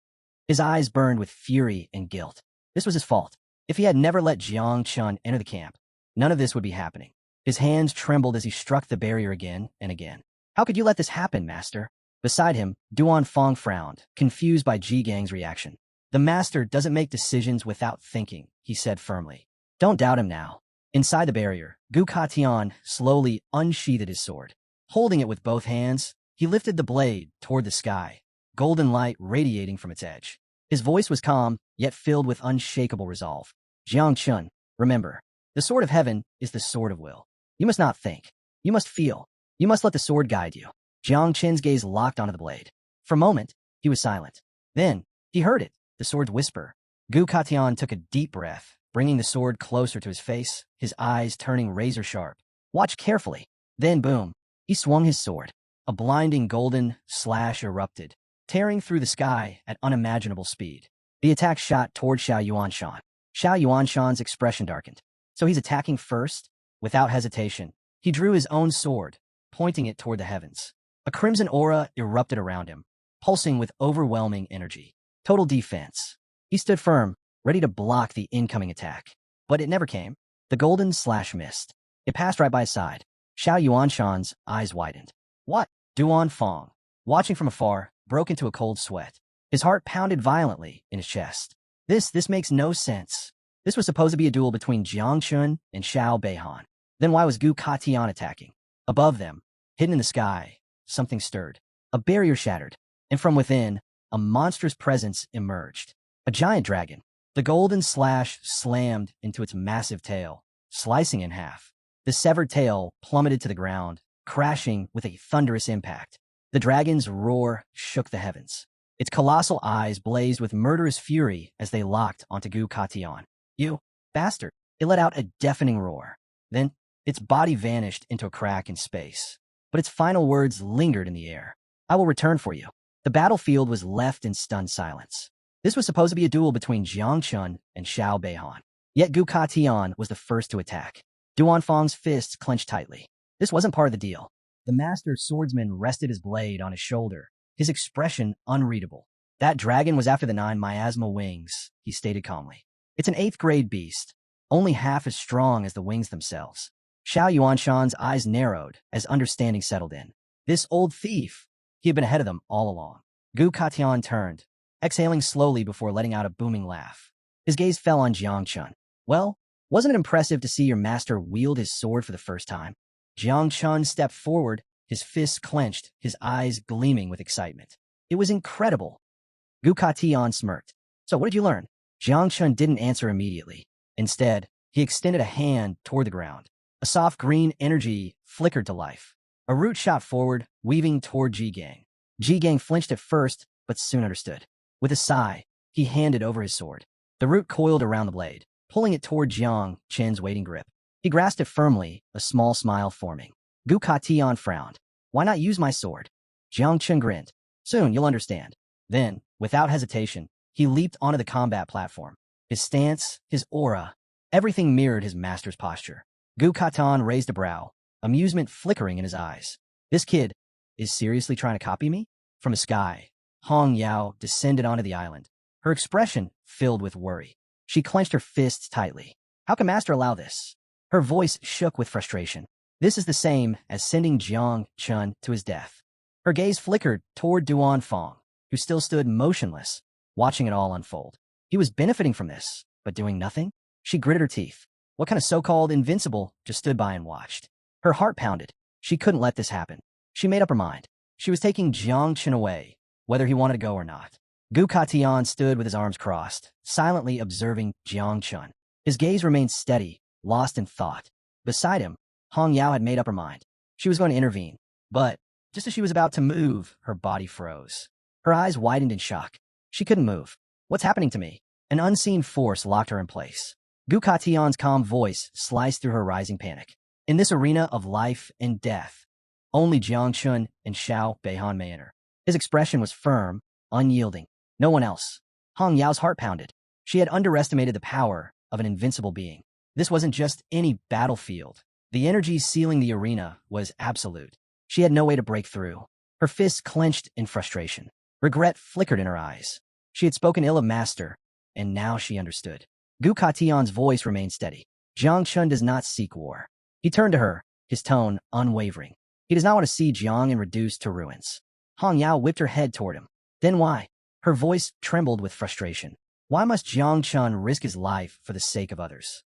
S1: His eyes burned with fury and guilt. This was his fault. If he had never let Jiang Chun enter the camp, none of this would be happening. His hands trembled as he struck the barrier again and again. "How could you let this happen, master?" Beside him, Duan Fong frowned, confused by Ji Gang's reaction. "The master doesn't make decisions without thinking," he said firmly. "Don't doubt him now." Inside the barrier, Gu Katian slowly unsheathed his sword. Holding it with both hands, he lifted the blade toward the sky, golden light radiating from its edge. His voice was calm, yet filled with unshakable resolve. "Jiang Chun, remember, the sword of heaven is the sword of will. You must not think. You must feel. You must let the sword guide you." Jiang Chun's gaze locked onto the blade. For a moment, he was silent. Then, he heard it, the sword's whisper. Gu Katian took a deep breath, bringing the sword closer to his face, his eyes turning razor-sharp. "Watch carefully." Then, boom, he swung his sword. A blinding golden slash erupted, tearing through the sky at unimaginable speed. The attack shot toward Xiao Yuanshan. Xiao Yuanshan's expression darkened. "So he's attacking first?" Without hesitation, he drew his own sword, pointing it toward the heavens. A crimson aura erupted around him, pulsing with overwhelming energy. Total defense. He stood firm, ready to block the incoming attack. But it never came. The golden slash missed. It passed right by his side. Xiao Yuanshan's eyes widened. "What?" Duan Fong, watching from afar, broke into a cold sweat. His heart pounded violently in his chest. This makes no sense. This was supposed to be a duel between Jiang Chun and Xiao Beihan. Then why was Gu Katian attacking? Above them, hidden in the sky, something stirred. A barrier shattered, and from within, a monstrous presence emerged. A giant dragon. The golden slash slammed into its massive tail, slicing in half. The severed tail plummeted to the ground, crashing with a thunderous impact. The dragon's roar shook the heavens. Its colossal eyes blazed with murderous fury as they locked onto Gu Katian. "You bastard!" It let out a deafening roar. Then, its body vanished into a crack in space. But its final words lingered in the air. "I will return for you." The battlefield was left in stunned silence. This was supposed to be a duel between Jiang Chun and Xiao Beihan. Yet Gu Katian was the first to attack. Duan Fong's fists clenched tightly. This wasn't part of the deal. The master swordsman rested his blade on his shoulder, his expression unreadable. "That dragon was after the 9 miasma wings," he stated calmly. "It's an 8th-grade beast, only half as strong as the wings themselves." Xiao Yuanshan's eyes narrowed as understanding settled in. This old thief, he had been ahead of them all along. Gu Katian turned, exhaling slowly before letting out a booming laugh. His gaze fell on Jiang Chun. "Well, wasn't it impressive to see your master wield his sword for the first time?" Jiang Chun stepped forward, his fists clenched, his eyes gleaming with excitement. "It was incredible." Gu Katian smirked. "So what did you learn?" Jiang Chun didn't answer immediately. Instead, he extended a hand toward the ground. A soft green energy flickered to life. A root shot forward, weaving toward Ji-gang. Ji-gang flinched at first, but soon understood. With a sigh, he handed over his sword. The root coiled around the blade, pulling it toward Jang Chun's waiting grip. He grasped it firmly, a small smile forming. Gu Kation frowned. Why not use my sword? Jang Chun grinned. Soon you'll understand. Then, without hesitation, he leaped onto the combat platform. His stance, his aura, everything mirrored his master's posture. Gu Katan raised a brow, amusement flickering in his eyes. This kid is seriously trying to copy me? From the sky, Hong Yao descended onto the island, her expression filled with worry. She clenched her fists tightly. How can Master allow this? Her voice shook with frustration. This is the same as sending Jang Chun to his death. Her gaze flickered toward Duan Fong, who still stood motionless, watching it all unfold. He was benefiting from this, but doing nothing? She gritted her teeth. What kind of so-called invincible just stood by and watched? Her heart pounded. She couldn't let this happen. She made up her mind. She was taking Jang Chun away, whether he wanted to go or not. Gu Katian stood with his arms crossed, silently observing Jang Chun. His gaze remained steady, lost in thought. Beside him, Hong Yao had made up her mind. She was going to intervene. But, just as she was about to move, her body froze. Her eyes widened in shock. She couldn't move. What's happening to me? An unseen force locked her in place. Gu Katian's calm voice sliced through her rising panic. In this arena of life and death, only Jiang Chun and Xiao Beihan may enter. His expression was firm, unyielding. No one else. Hong Yao's heart pounded. She had underestimated the power of an invincible being. This wasn't just any battlefield. The energy sealing the arena was absolute. She had no way to break through. Her fists clenched in frustration. Regret flickered in her eyes. She had spoken ill of Master, and now she understood. Gu Katian's voice remained steady. Jiang Chun does not seek war. He turned to her, his tone unwavering. He does not want to see Jiang reduced to ruins. Hong Yao whipped her head toward him. Then why? Her voice trembled with frustration. Why must Jiang Chun risk his life for the sake of others?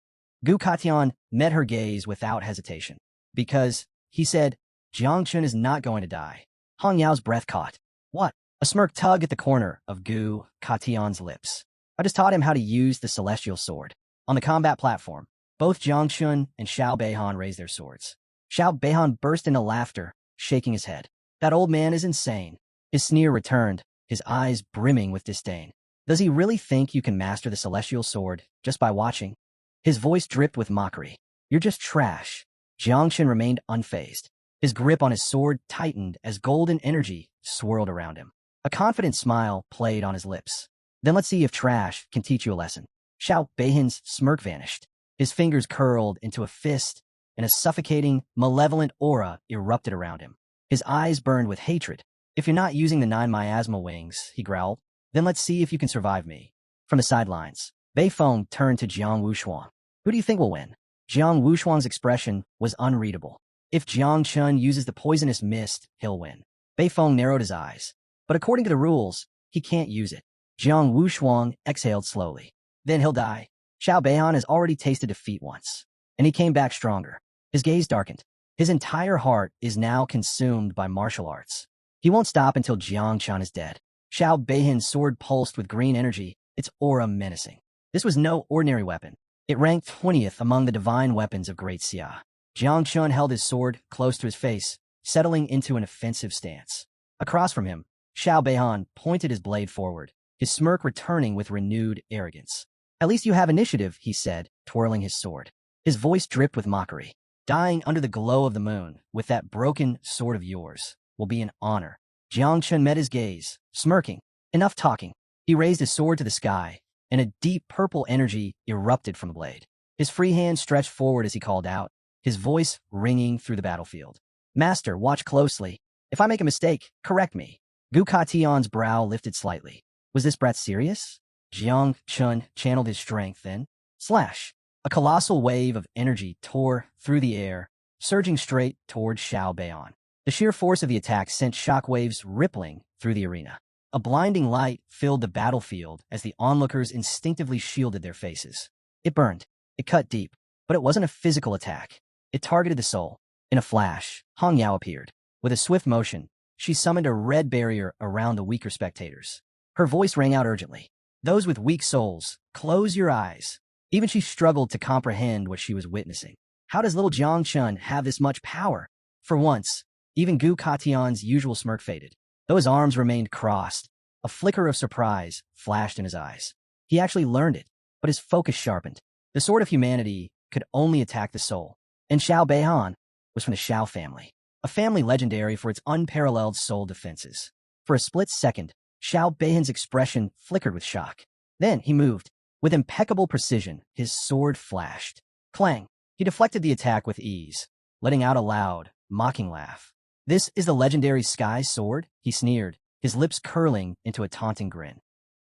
S1: Gu Katian met her gaze without hesitation. Because, he said, Jiang Chun is not going to die. Hong Yao's breath caught. What? A smirk tugged at the corner of Gu Katian's lips. I just taught him how to use the celestial sword. On the combat platform, both Jiang Chun and Xiao Beihan raised their swords. Xiao Beihan burst into laughter, shaking his head. That old man is insane. His sneer returned, his eyes brimming with disdain. Does he really think you can master the celestial sword just by watching? His voice dripped with mockery. You're just trash. Jiang Chun remained unfazed. His grip on his sword tightened as golden energy swirled around him. A confident smile played on his lips. Then let's see if trash can teach you a lesson. Xiao Beihan's smirk vanished. His fingers curled into a fist, and a suffocating, malevolent aura erupted around him. His eyes burned with hatred. If you're not using the 9 miasma wings, he growled, then let's see if you can survive me. From the sidelines, Bei Feng turned to Jiang Wushuang. Who do you think will win? Jiang Wushuang's expression was unreadable. If Jiang Chun uses the poisonous mist, he'll win. Bei Feng narrowed his eyes. But according to the rules, he can't use it. Jiang Wushuang exhaled slowly. Then he'll die. Xiao Beihan has already tasted defeat once, and he came back stronger. His gaze darkened. His entire heart is now consumed by martial arts. He won't stop until Jiang Chun is dead. Xiao Beihan's sword pulsed with green energy, its aura menacing. This was no ordinary weapon. It ranked 20th among the divine weapons of Great Xia. Jiang Chun held his sword close to his face, settling into an offensive stance. Across from him, Xiao Beihan pointed his blade forward, his smirk returning with renewed arrogance. At least you have initiative, he said, twirling his sword. His voice dripped with mockery. Dying under the glow of the moon with that broken sword of yours will be an honor. Jiang Chun met his gaze, smirking. Enough talking. He raised his sword to the sky, and a deep purple energy erupted from the blade. His free hand stretched forward as he called out, his voice ringing through the battlefield. Master, watch closely. If I make a mistake, correct me. Gu Katian's brow lifted slightly. Was this brat serious? Jiang Chun channeled his strength then. Slash! A colossal wave of energy tore through the air, surging straight toward Xiao Beihan. The sheer force of the attack sent shockwaves rippling through the arena. A blinding light filled the battlefield as the onlookers instinctively shielded their faces. It burned. It cut deep. But it wasn't a physical attack. It targeted the soul. In a flash, Hong Yao appeared. With a swift motion, she summoned a red barrier around the weaker spectators. Her voice rang out urgently. Those with weak souls, close your eyes. Even she struggled to comprehend what she was witnessing. How does little Jang Chun have this much power? For once, even Gu Katian's usual smirk faded. Though his arms remained crossed, a flicker of surprise flashed in his eyes. He actually learned it, but his focus sharpened. The sword of humanity could only attack the soul, and Xiao Beihan was from the Shiao family, a family legendary for its unparalleled soul defenses. For a split second, Xiao Beihan's expression flickered with shock. Then he moved. With impeccable precision, his sword flashed. Clang! He deflected the attack with ease, letting out a loud, mocking laugh. This is the legendary Sky Sword? He sneered, his lips curling into a taunting grin.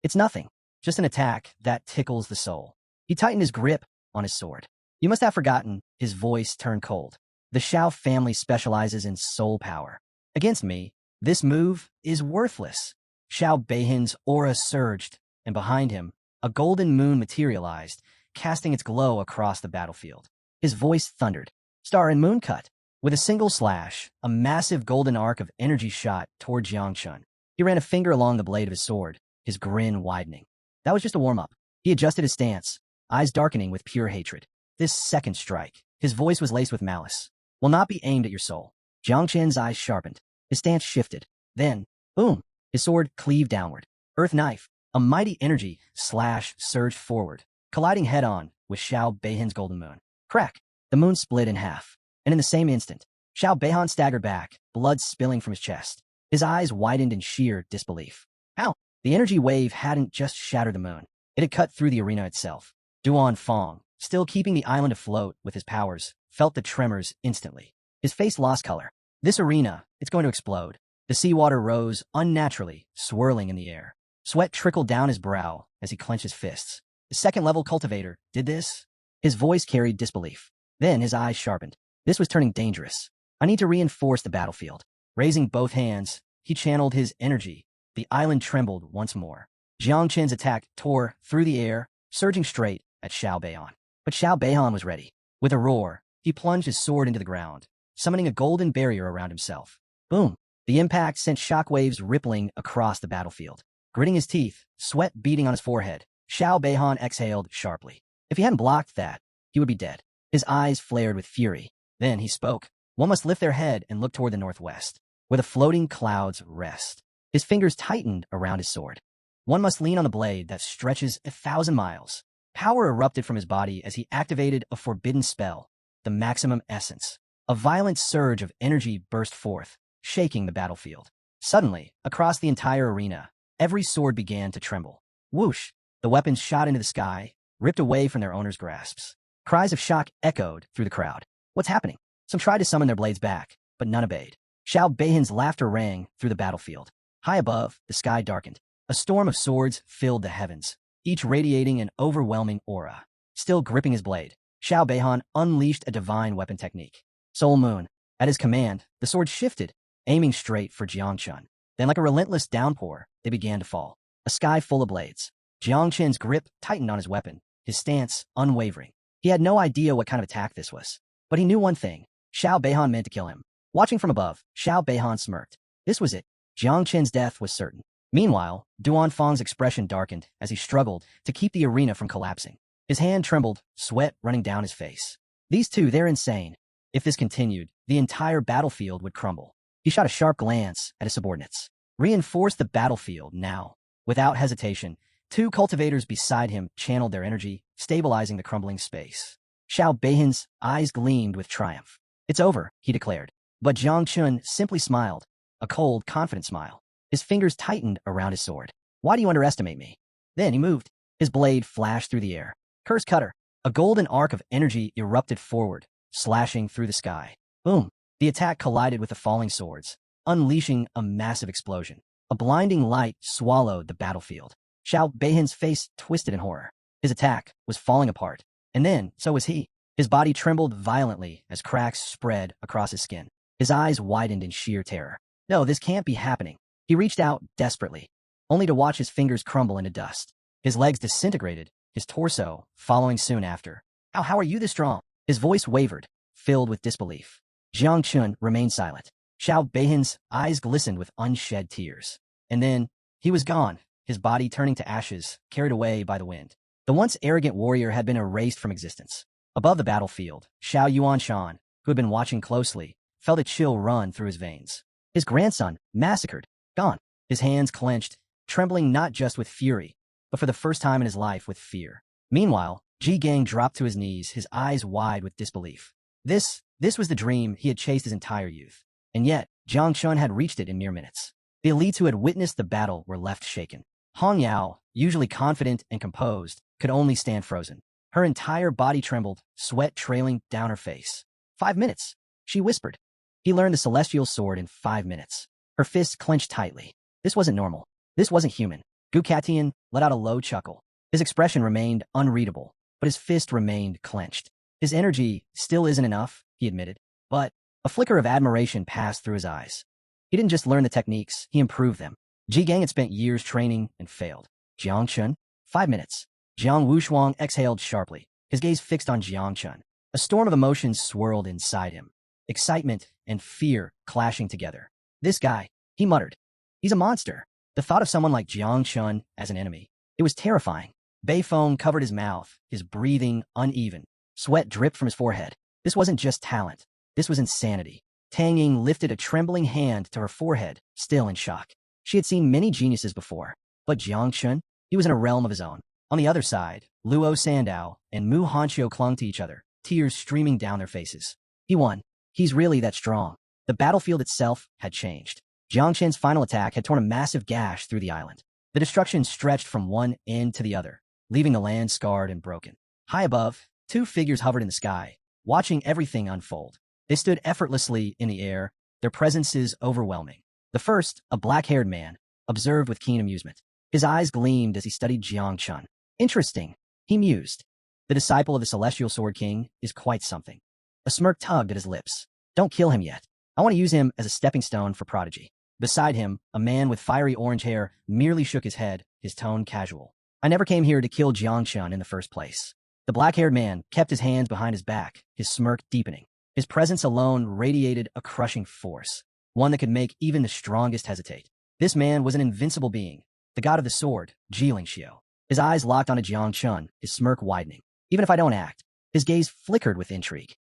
S1: It's nothing, just an attack that tickles the soul. He tightened his grip on his sword. You must have forgotten, his voice turned cold. The Shiao family specializes in soul power. Against me, this move is worthless. Xiao Beihan's aura surged, and behind him, a golden moon materialized, casting its glow across the battlefield. His voice thundered. Star and moon cut. With a single slash, a massive golden arc of energy shot toward Jang Chun. He ran a finger along the blade of his sword, his grin widening. That was just a warm-up. He adjusted his stance, eyes darkening with pure hatred. This second strike, his voice was laced with malice, will not be aimed at your soul. Jang Chun's eyes sharpened. His stance shifted. Then, boom, his sword cleaved downward. Earth knife, a mighty energy slash surged forward, colliding head-on with Xiao Beihan's golden moon. Crack! The moon split in half. And in the same instant, Xiao Beihan staggered back, blood spilling from his chest. His eyes widened in sheer disbelief. How? The energy wave hadn't just shattered the moon. It had cut through the arena itself. Duan Fong, still keeping the island afloat with his powers, felt the tremors instantly. His face lost color. This arena, it's going to explode. The seawater rose unnaturally, swirling in the air. Sweat trickled down his brow as he clenched his fists. The second-level cultivator did this? His voice carried disbelief. Then his eyes sharpened. This was turning dangerous. I need to reinforce the battlefield. Raising both hands, he channeled his energy. The island trembled once more. Jiang Chen's attack tore through the air, surging straight at Xiao Beihan. But Xiao Beihan was ready. With a roar, he plunged his sword into the ground, summoning a golden barrier around himself. Boom! The impact sent shockwaves rippling across the battlefield. Gritting his teeth, sweat beading on his forehead, Xiao Beihan exhaled sharply. If he hadn't blocked that, he would be dead. His eyes flared with fury. Then he spoke. One must lift their head and look toward the northwest, where the floating clouds rest. His fingers tightened around his sword. One must lean on the blade that stretches 1,000 miles. Power erupted from his body as he activated a forbidden spell, the maximum essence. A violent surge of energy burst forth, shaking the battlefield. Suddenly, across the entire arena, every sword began to tremble. Whoosh! The weapons shot into the sky, ripped away from their owners' grasps. Cries of shock echoed through the crowd. What's happening? Some tried to summon their blades back, but none obeyed. Xiao Beihan's laughter rang through the battlefield. High above, the sky darkened. A storm of swords filled the heavens, each radiating an overwhelming aura. Still gripping his blade, Xiao Beihan unleashed a divine weapon technique. Soul Moon. At his command, the sword shifted, aiming straight for Jiang Chun. Then like a relentless downpour, they began to fall. A sky full of blades. Jiang Chun's grip tightened on his weapon, his stance unwavering. He had no idea what kind of attack this was. But he knew one thing. Xiao Beihan meant to kill him. Watching from above, Xiao Beihan smirked. This was it. Jiang Chen's death was certain. Meanwhile, Duan Fong's expression darkened as he struggled to keep the arena from collapsing. His hand trembled, sweat running down his face. These two, they're insane. If this continued, the entire battlefield would crumble. He shot a sharp glance at his subordinates. Reinforce the battlefield now. Without hesitation, two cultivators beside him channeled their energy, stabilizing the crumbling space. Xiao Beihan's eyes gleamed with triumph. It's over, he declared. But Jang Chun simply smiled, a cold, confident smile. His fingers tightened around his sword. Why do you underestimate me? Then he moved. His blade flashed through the air. Curse cutter. A golden arc of energy erupted forward, slashing through the sky. Boom. The attack collided with the falling swords, unleashing a massive explosion. A blinding light swallowed the battlefield. Xiao Beihan's face twisted in horror. His attack was falling apart. And then, so was he. His body trembled violently as cracks spread across his skin. His eyes widened in sheer terror. No, this can't be happening. He reached out desperately, only to watch his fingers crumble into dust. His legs disintegrated, his torso following soon after. How are you this strong? His voice wavered, filled with disbelief. Jiang Chun remained silent. Xiao Beihan's eyes glistened with unshed tears. And then, he was gone, his body turning to ashes, carried away by the wind. The once arrogant warrior had been erased from existence. Above the battlefield, Xiao Yuanshan, who had been watching closely, felt a chill run through his veins. His grandson, massacred, gone. His hands clenched, trembling not just with fury, but for the first time in his life with fear. Meanwhile, Ji Gang dropped to his knees, his eyes wide with disbelief. This was the dream he had chased his entire youth. And yet, Jang Chun had reached it in mere minutes. The elites who had witnessed the battle were left shaken. Hong Yao, usually confident and composed, could only stand frozen. Her entire body trembled, sweat trailing down her face. 5 minutes, she whispered. He learned the celestial sword in 5 minutes. Her fists clenched tightly. This wasn't normal. This wasn't human. Gu Katian let out a low chuckle. His expression remained unreadable, but his fist remained clenched. His energy still isn't enough, he admitted, but a flicker of admiration passed through his eyes. He didn't just learn the techniques, he improved them. Ji Gang had spent years training and failed. Jiang Chun? 5 minutes. Jiang Wushuang exhaled sharply, his gaze fixed on Jiang Chun. A storm of emotions swirled inside him. Excitement and fear clashing together. This guy, he muttered. He's a monster. The thought of someone like Jiang Chun as an enemy. It was terrifying. Bay foam covered his mouth, his breathing uneven. Sweat dripped from his forehead. This wasn't just talent. This was insanity. Tang Ying lifted a trembling hand to her forehead, still in shock. She had seen many geniuses before, but Jiang Chun, he was in a realm of his own. On the other side, Luo Sandao and Mu Hanqiu clung to each other, tears streaming down their faces. He won. He's really that strong. The battlefield itself had changed. Jiang Chen's final attack had torn a massive gash through the island. The destruction stretched from one end to the other, leaving the land scarred and broken. High above, 2 figures hovered in the sky, watching everything unfold. They stood effortlessly in the air, their presences overwhelming. The first, a black-haired man, observed with keen amusement. His eyes gleamed as he studied Jiang Chun. Interesting, he mused. The disciple of the Celestial Sword King is quite something. A smirk tugged at his lips. Don't kill him yet. I want to use him as a stepping stone for prodigy. Beside him, a man with fiery orange hair merely shook his head, his tone casual. I never came here to kill Jiang Chun in the first place. The black-haired man kept his hands behind his back, his smirk deepening. His presence alone radiated a crushing force, one that could make even the strongest hesitate. This man was an invincible being, the god of the sword, Jiling Shiao. His eyes locked onto Jiang Chun, his smirk widening. Even if I don't act, his gaze flickered with intrigue.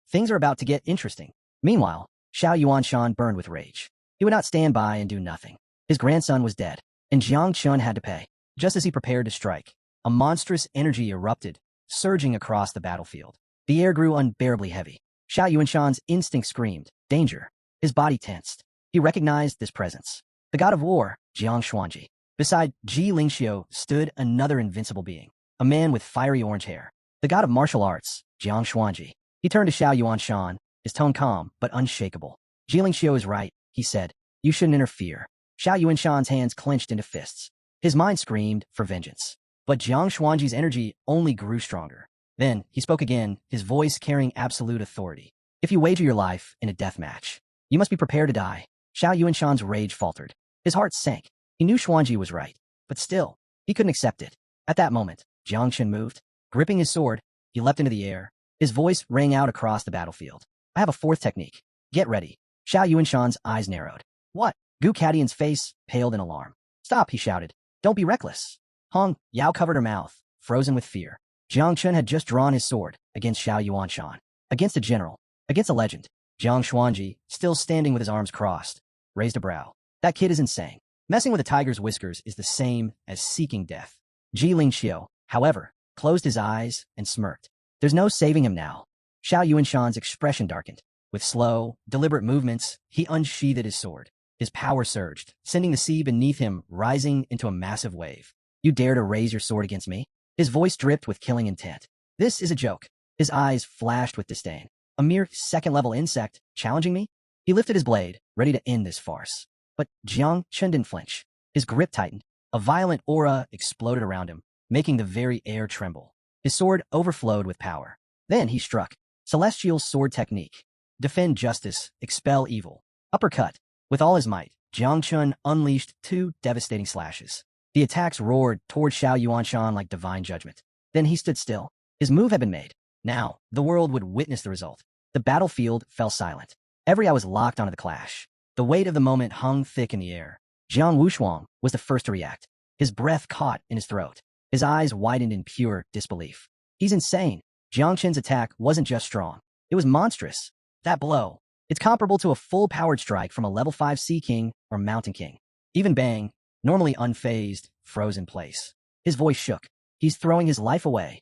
S1: Things are about to get interesting. Meanwhile, Xiao Yuanshan burned with rage. He would not stand by and do nothing. His grandson was dead, and Jiang Chun had to pay. Just as he prepared to strike, a monstrous energy erupted, surging across the battlefield. The air grew unbearably heavy. Xiao Yuanshan's instinct screamed, danger. His body tensed. He recognized this presence. The god of war, Jiang Xuanji. Beside Ji Lingxiu stood another invincible being, a man with fiery orange hair. The god of martial arts, Jiang Xuanji. He turned to Xiao Yuanshan, his tone calm but unshakable. Ji Lingxiu is right, he said. You shouldn't interfere. Xiao Yuanshan's hands clenched into fists. His mind screamed for vengeance. But Jiang Xuanji's energy only grew stronger. Then, he spoke again, his voice carrying absolute authority. If you wager your life in a death match, you must be prepared to die. Xiao Yuanshan's rage faltered. His heart sank. He knew Xuanji was right, but still, he couldn't accept it. At that moment, Jiang Chun moved. Gripping his sword, he leapt into the air. His voice rang out across the battlefield. I have a 4th technique. Get ready. Xiao Yuanshan's eyes narrowed. What? Gu Katian's face paled in alarm. Stop, he shouted. Don't be reckless. Hong Yao covered her mouth, frozen with fear. Jiang Chun had just drawn his sword against Xiao Yuanshan. Against a general. Against a legend. Jiang Xuanji, still standing with his arms crossed, raised a brow. That kid is insane. Messing with a tiger's whiskers is the same as seeking death. Ji Lingxiu, however, closed his eyes and smirked. There's no saving him now. Xiao Yuanshan's expression darkened. With slow, deliberate movements, he unsheathed his sword. His power surged, sending the sea beneath him rising into a massive wave. You dare to raise your sword against me? His voice dripped with killing intent. This is a joke. His eyes flashed with disdain. A mere 2nd-level insect challenging me? He lifted his blade, ready to end this farce. But Jiang Chun didn't flinch. His grip tightened. A violent aura exploded around him, making the very air tremble. His sword overflowed with power. Then he struck. Celestial sword technique. Defend justice, expel evil. Uppercut. With all his might, Jiang Chun unleashed 2 devastating slashes. The attacks roared toward Xiao Yuanshan like divine judgment. Then he stood still. His move had been made. Now, the world would witness the result. The battlefield fell silent. Every eye was locked onto the clash. The weight of the moment hung thick in the air. Jiang Wushuang was the first to react. His breath caught in his throat. His eyes widened in pure disbelief. He's insane. Jiang Chen's attack wasn't just strong. It was monstrous. That blow. It's comparable to a full-powered strike from a level 5 Sea King or Mountain King. Even Bang, normally unfazed, froze in place. His voice shook. He's throwing his life away.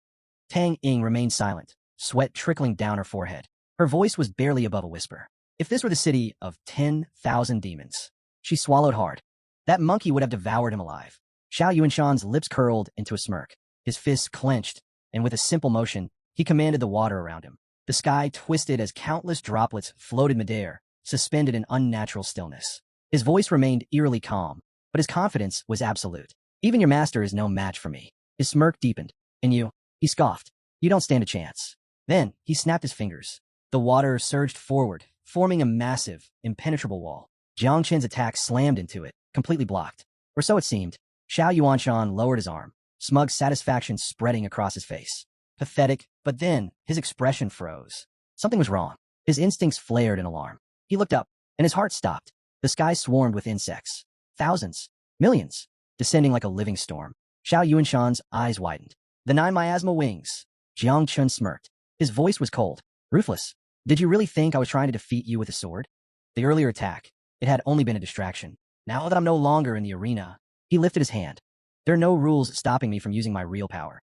S1: Tang Ying remained silent, sweat trickling down her forehead. Her voice was barely above a whisper. If this were the city of 10,000 demons, she swallowed hard. That monkey would have devoured him alive. Xiao Yuanshan's lips curled into a smirk. His fists clenched, and with a simple motion, he commanded the water around him. The sky twisted as countless droplets floated midair, suspended in unnatural stillness. His voice remained eerily calm, but his confidence was absolute. Even your master is no match for me. His smirk deepened. And you, he scoffed. You don't stand a chance. Then, he snapped his fingers. The water surged forward, forming a massive, impenetrable wall. Jiang Chen's attack slammed into it, completely blocked. Or so it seemed. Xiao Yuanshan lowered his arm, smug satisfaction spreading across his face. Pathetic, but then, his expression froze. Something was wrong. His instincts flared in alarm. He looked up, and his heart stopped. The sky swarmed with insects. Thousands. Millions. Descending like a living storm. Xiao Yuanshan's eyes widened. The 9 miasma wings. Jiang Chun smirked. His voice was cold. Ruthless. Did you really think I was trying to defeat you with a sword? The earlier attack, it had only been a distraction. Now that I'm no longer in the arena, he lifted his hand. There are no rules stopping me from using my real power.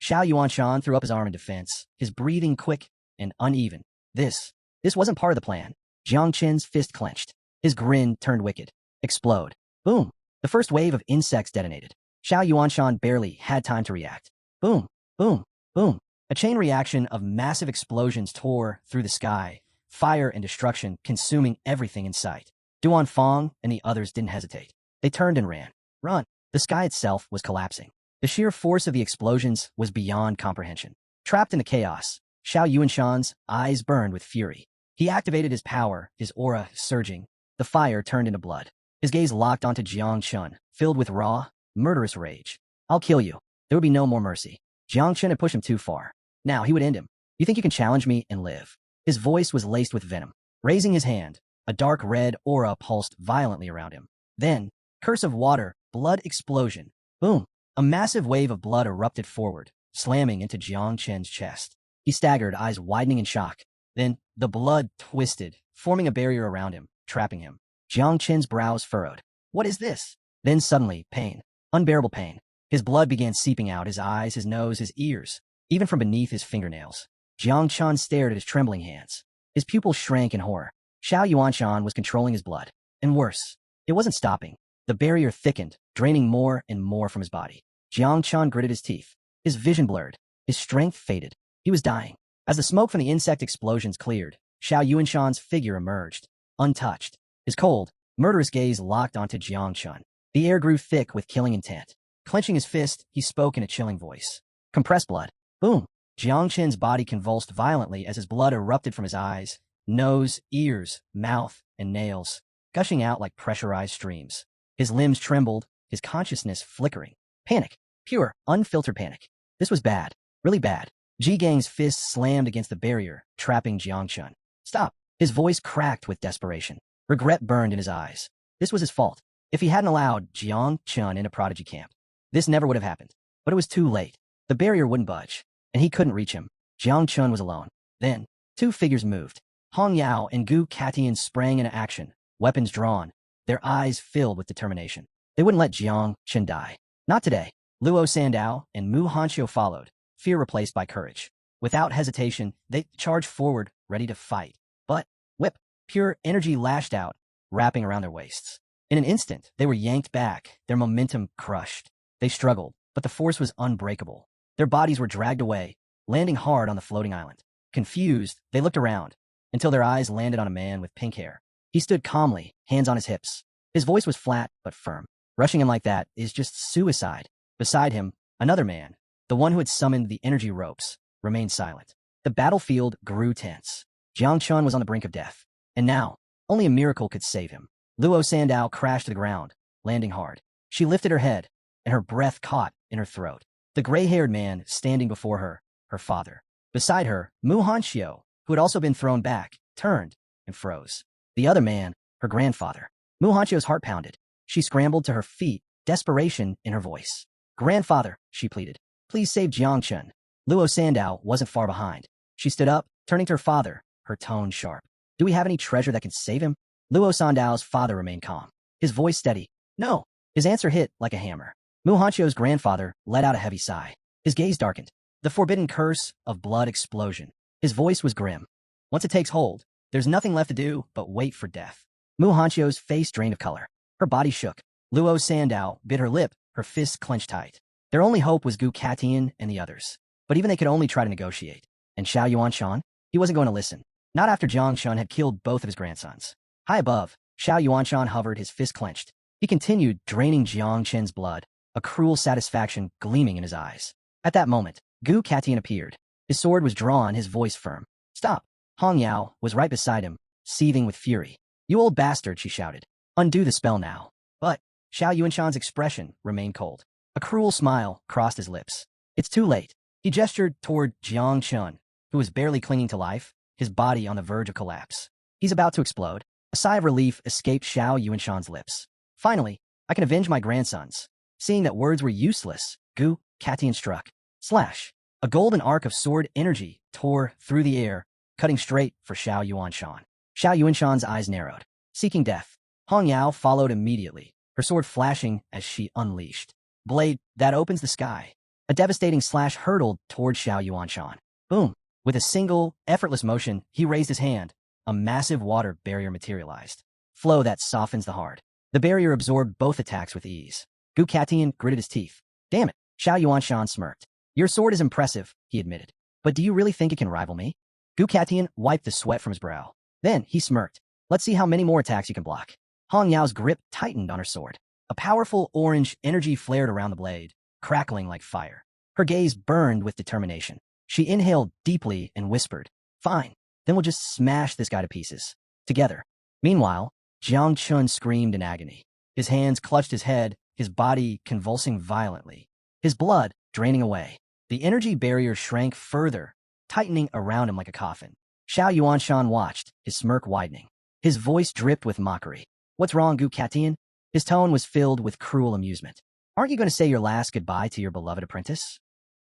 S1: Xiao Yuanshan threw up his arm in defense, his breathing quick and uneven. This wasn't part of the plan. Jiang Chen's fist clenched. His grin turned wicked. Explode. Boom. The first wave of insects detonated. Xiao Yuanshan barely had time to react. Boom. Boom. Boom. A chain reaction of massive explosions tore through the sky, fire and destruction consuming everything in sight. Duan Fong and the others didn't hesitate. They turned and ran. Run. The sky itself was collapsing. The sheer force of the explosions was beyond comprehension. Trapped in the chaos, Xiao Yuanshan's eyes burned with fury. He activated his power, his aura surging. The fire turned into blood. His gaze locked onto Jiang Chun, filled with raw, murderous rage. I'll kill you. There would be no more mercy. Jiang Chun had pushed him too far. Now he would end him. You think you can challenge me and live? His voice was laced with venom. Raising his hand, a dark red aura pulsed violently around him. Then, curse of water, blood explosion. Boom. A massive wave of blood erupted forward, slamming into Jiang Chen's chest. He staggered, eyes widening in shock. Then, the blood twisted, forming a barrier around him, trapping him. Jiang Chen's brows furrowed. What is this? Then suddenly, pain. Unbearable pain. His blood began seeping out, his eyes, his nose, his ears, even from beneath his fingernails. Jiang Chun stared at his trembling hands. His pupils shrank in horror. Xiao Yuanshan was controlling his blood. And worse, it wasn't stopping. The barrier thickened, draining more and more from his body. Jiang Chun gritted his teeth. His vision blurred. His strength faded. He was dying. As the smoke from the insect explosions cleared, Xiao Yuanshan's figure emerged, untouched. His cold, murderous gaze locked onto Jiang Chun. The air grew thick with killing intent. Clenching his fist, he spoke in a chilling voice. Compressed blood. Boom. Jiang Chen's body convulsed violently as his blood erupted from his eyes, nose, ears, mouth, and nails, gushing out like pressurized streams. His limbs trembled, his consciousness flickering. Panic. Pure, unfiltered panic. This was bad. Really bad. Ji Gang's fist slammed against the barrier, trapping Jiang Chun. Stop. His voice cracked with desperation. Regret burned in his eyes. This was his fault. If he hadn't allowed Jiang Chun into Prodigy Camp, this never would have happened. But it was too late. The barrier wouldn't budge, and he couldn't reach him. Jiang Chun was alone. Then, two figures moved. Hong Yao and Gu Katian sprang into action, weapons drawn, their eyes filled with determination. They wouldn't let Jiang Chun die. Not today. Luo Sandao and Mu Hanxiu followed, fear replaced by courage. Without hesitation, they charged forward, ready to fight. But, whip, pure energy lashed out, wrapping around their waists. In an instant, they were yanked back, their momentum crushed. They struggled, but the force was unbreakable. Their bodies were dragged away, landing hard on the floating island. Confused, they looked around, until their eyes landed on a man with pink hair. He stood calmly, hands on his hips. His voice was flat, but firm. Rushing him like that is just suicide. Beside him, another man, the one who had summoned the energy ropes, remained silent. The battlefield grew tense. Jiang Chun was on the brink of death. And now, only a miracle could save him. Luo Sandao crashed to the ground, landing hard. She lifted her head, and her breath caught in her throat. The gray-haired man standing before her, her father. Beside her, Mu Hanxiu, who had also been thrown back, turned and froze. The other man, her grandfather. Mu Hanxiu's heart pounded. She scrambled to her feet, desperation in her voice. Grandfather, she pleaded, please save Jiang Chun. Luo Sandao wasn't far behind. She stood up, turning to her father, her tone sharp. Do we have any treasure that can save him? Luo Sandao's father remained calm, his voice steady. No. His answer hit like a hammer. Mu Hancho's grandfather let out a heavy sigh. His gaze darkened. The forbidden curse of blood explosion. His voice was grim. Once it takes hold, there's nothing left to do but wait for death. Mu Hancho's face drained of color. Her body shook. Luo Sandao bit her lip, her fists clenched tight. Their only hope was Gu Katian and the others. But even they could only try to negotiate. And Xiao Yuanshan? He wasn't going to listen. Not after Jang Chun had killed both of his grandsons. High above, Xiao Yuanshan hovered, his fist clenched. He continued, draining Jiang Chen's blood, a cruel satisfaction gleaming in his eyes. At that moment, Gu Katian appeared. His sword was drawn, his voice firm. Stop! Hong Yao was right beside him, seething with fury. You old bastard, she shouted. Undo the spell now. But Xiao Yuanshan's expression remained cold. A cruel smile crossed his lips. It's too late. He gestured toward Jiang Chun, who was barely clinging to life, his body on the verge of collapse. He's about to explode. A sigh of relief escaped Xiao Yuanshan's lips. Finally, I can avenge my grandsons. Seeing that words were useless, Gu Katian struck. Slash! A golden arc of sword energy tore through the air, cutting straight for Xiao Yuanshan. Xiao Yuanshan's eyes narrowed, seeking death. Hong Yao followed immediately, her sword flashing as she unleashed. Blade that opens the sky. A devastating slash hurtled toward Xiao Yuanshan. Boom! With a single, effortless motion, he raised his hand. A massive water barrier materialized. Flow that softens the heart. The barrier absorbed both attacks with ease. Gu Katian gritted his teeth. Damn it, Xiao Yuanshan smirked. Your sword is impressive, he admitted. But do you really think it can rival me? Gu Katian wiped the sweat from his brow. Then he smirked. Let's see how many more attacks you can block. Hong Yao's grip tightened on her sword. A powerful orange energy flared around the blade, crackling like fire. Her gaze burned with determination. She inhaled deeply and whispered, Fine, then we'll just smash this guy to pieces. Together. Meanwhile, Jang Chun screamed in agony. His hands clutched his head, his body convulsing violently. His blood draining away. The energy barrier shrank further, tightening around him like a coffin. Xiao Yuanshan watched, his smirk widening. His voice dripped with mockery. What's wrong, Gu Katian? His tone was filled with cruel amusement. Aren't you going to say your last goodbye to your beloved apprentice?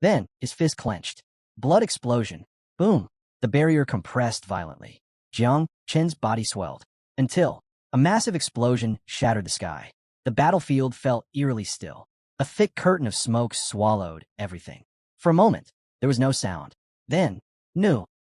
S1: Then, his fist clenched. Blood explosion. Boom. The barrier compressed violently. Jiang Chen's body swelled. Until a massive explosion shattered the sky. The battlefield felt eerily still. A thick curtain of smoke swallowed everything. For a moment, there was no sound. Then,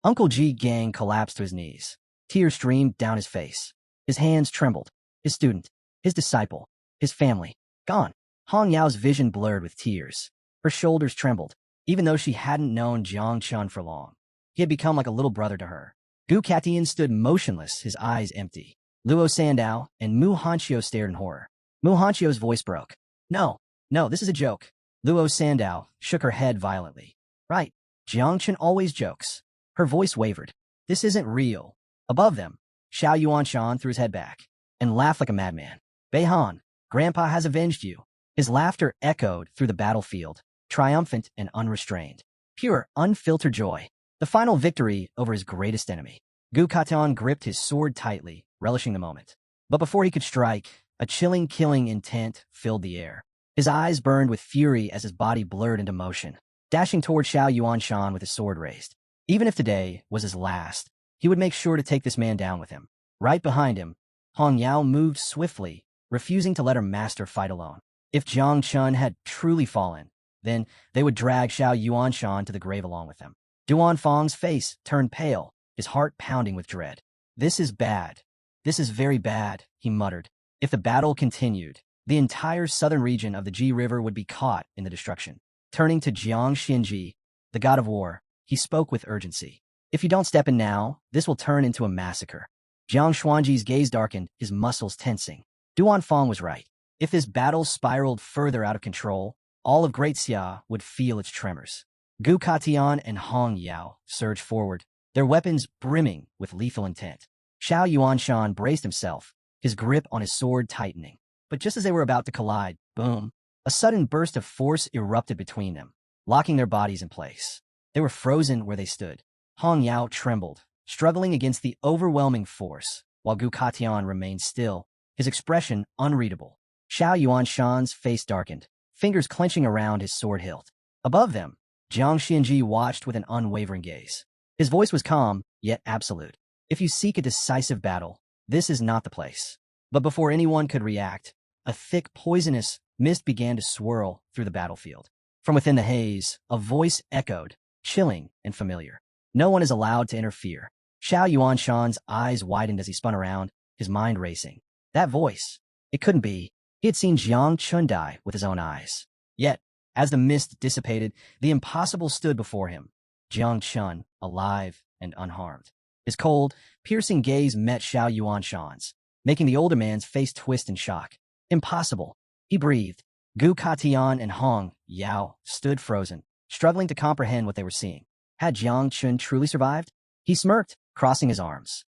S1: Uncle Ji Gang collapsed to his knees. Tears streamed down his face. His hands trembled. His student, his disciple, his family, gone. Hong Yao's vision blurred with tears. Her shoulders trembled, even though she hadn't known Jiang Chun for long. He had become like a little brother to her. Gu Katian stood motionless, his eyes empty. Luo Sandao and Mu Hanchio stared in horror. Mu Hanchio's voice broke. No, this is a joke. Luo Sandao shook her head violently. Right, Jiang Chun always jokes. Her voice wavered. This isn't real. Above them, Xiao Yuanshan threw his head back and laughed like a madman. Beihan, Grandpa has avenged you. His laughter echoed through the battlefield, triumphant and unrestrained. Pure, unfiltered joy. The final victory over his greatest enemy. Gu Katian gripped his sword tightly, relishing the moment. But before he could strike, a chilling, killing intent filled the air. His eyes burned with fury as his body blurred into motion, dashing toward Xiao Yuanshan with his sword raised. Even if today was his last, he would make sure to take this man down with him. Right behind him, Hong Yao moved swiftly, refusing to let her master fight alone. If Jiang Chun had truly fallen, then they would drag Xiao Yuanshan to the grave along with them. Duan Fang's face turned pale, his heart pounding with dread. This is bad. This is very bad, he muttered. If the battle continued, the entire southern region of the Ji River would be caught in the destruction. Turning to Jiang Xinji, the god of war, he spoke with urgency. If you don't step in now, this will turn into a massacre. Jiang Xuanji's gaze darkened, his muscles tensing. Duan Fang was right. If this battle spiraled further out of control, all of Great Xia would feel its tremors. Gu Katian and Hong Yao surged forward, their weapons brimming with lethal intent. Xiao Yuanshan braced himself, his grip on his sword tightening. But just as they were about to collide, boom, a sudden burst of force erupted between them, locking their bodies in place. They were frozen where they stood. Hong Yao trembled, struggling against the overwhelming force, while Gu Katian remained still, his expression unreadable. Xiao Yuanshan's face darkened, fingers clenching around his sword hilt. Above them, Jiang Xianji watched with an unwavering gaze. His voice was calm, yet absolute. If you seek a decisive battle, this is not the place. But before anyone could react, a thick, poisonous mist began to swirl through the battlefield. From within the haze, a voice echoed, chilling and familiar. No one is allowed to interfere. Xiao Yuanshan's eyes widened as he spun around, his mind racing. That voice. It couldn't be. He had seen Jang Chun die with his own eyes. Yet, as the mist dissipated, the impossible stood before him. Jang Chun, alive and unharmed. His cold, piercing gaze met Xiao Yuanshan's, making the older man's face twist in shock. Impossible. He breathed. Gu Katian and Hong Yao stood frozen, struggling to comprehend what they were seeing. Had Jiang Chun truly survived? He smirked, crossing his arms.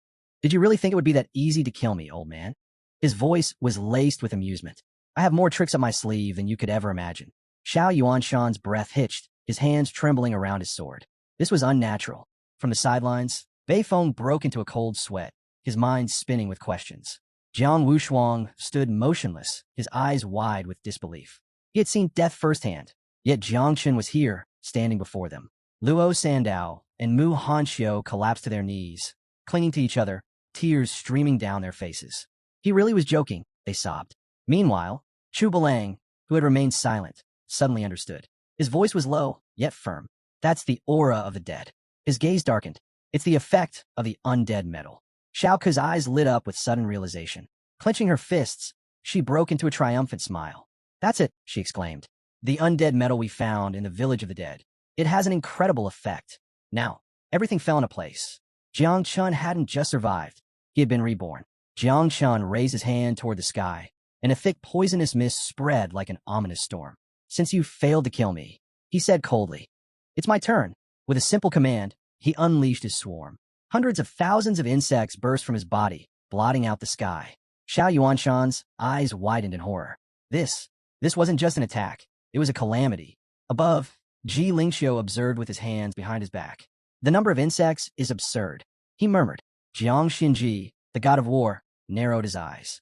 S1: Did you really think it would be that easy to kill me, old man? His voice was laced with amusement. I have more tricks up my sleeve than you could ever imagine. Xiao Yuanshan's breath hitched, his hands trembling around his sword. This was unnatural. From the sidelines, Beifeng broke into a cold sweat, his mind spinning with questions. Jiang Wushuang stood motionless, his eyes wide with disbelief. He had seen death firsthand, yet Jiang Chun was here, standing before them. Luo Sandao and Mu Hanxiu collapsed to their knees, clinging to each other, tears streaming down their faces. He really was joking, they sobbed. Meanwhile, Chu Belang, who had remained silent, suddenly understood. His voice was low, yet firm. That's the aura of the dead. His gaze darkened. It's the effect of the undead metal. Xiao Ke's eyes lit up with sudden realization. Clenching her fists, she broke into a triumphant smile. That's it, she exclaimed. The undead metal we found in the village of the dead. It has an incredible effect. Now, everything fell into place. Jiang Chun hadn't just survived. He had been reborn. Jiang Chun raised his hand toward the sky, and a thick poisonous mist spread like an ominous storm. Since you failed to kill me, he said coldly. It's my turn. With a simple command, he unleashed his swarm. Hundreds of thousands of insects burst from his body, blotting out the sky. Xiao Yuanshan's eyes widened in horror. This wasn't just an attack. It was a calamity. Above, Ji Lingxiu observed with his hands behind his back. The number of insects is absurd, he murmured. Jiang Xinji, the god of war, narrowed his eyes.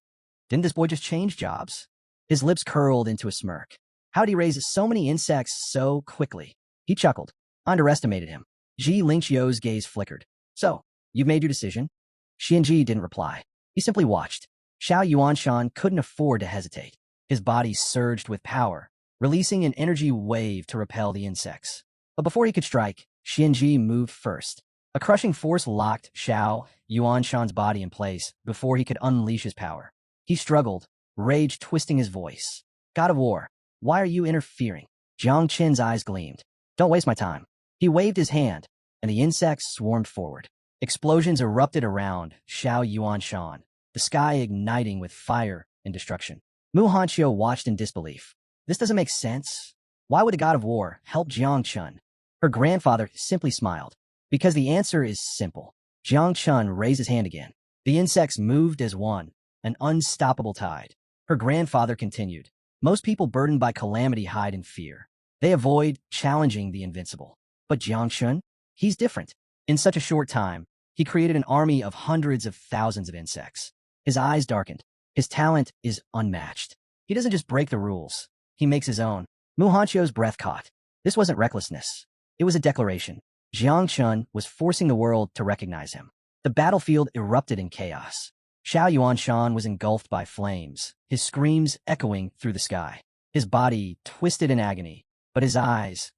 S1: Didn't this boy just change jobs? His lips curled into a smirk. How'd he raise so many insects so quickly? He chuckled. Underestimated him. Ji Lingxiu's gaze flickered. So, you've made your decision? Xianji didn't reply. He simply watched. Xiao Yuanshan couldn't afford to hesitate. His body surged with power, releasing an energy wave to repel the insects. But before he could strike, Xianji moved first. A crushing force locked Xiao Yuanshan's body in place before he could unleash his power. He struggled, rage twisting his voice. God of war, why are you interfering? Jiang Qin's eyes gleamed. Don't waste my time. He waved his hand, and the insects swarmed forward. Explosions erupted around Xiao Yuanshan, the sky igniting with fire and destruction. Mu Hanxiu watched in disbelief. This doesn't make sense. Why would the god of war help Jiang Chun? Her grandfather simply smiled. Because the answer is simple. Jiang Chun raised his hand again. The insects moved as one, an unstoppable tide. Her grandfather continued. Most people burdened by calamity hide in fear. They avoid challenging the invincible. But Jiang Chun? He's different. In such a short time, he created an army of hundreds of thousands of insects. His eyes darkened. His talent is unmatched. He doesn't just break the rules. He makes his own. Mu Hanxiu's breath caught. This wasn't recklessness. It was a declaration. Jiang Chun was forcing the world to recognize him. The battlefield erupted in chaos. Xiao Yuanshan was engulfed by flames, his screams echoing through the sky. His body twisted in agony, but his eyes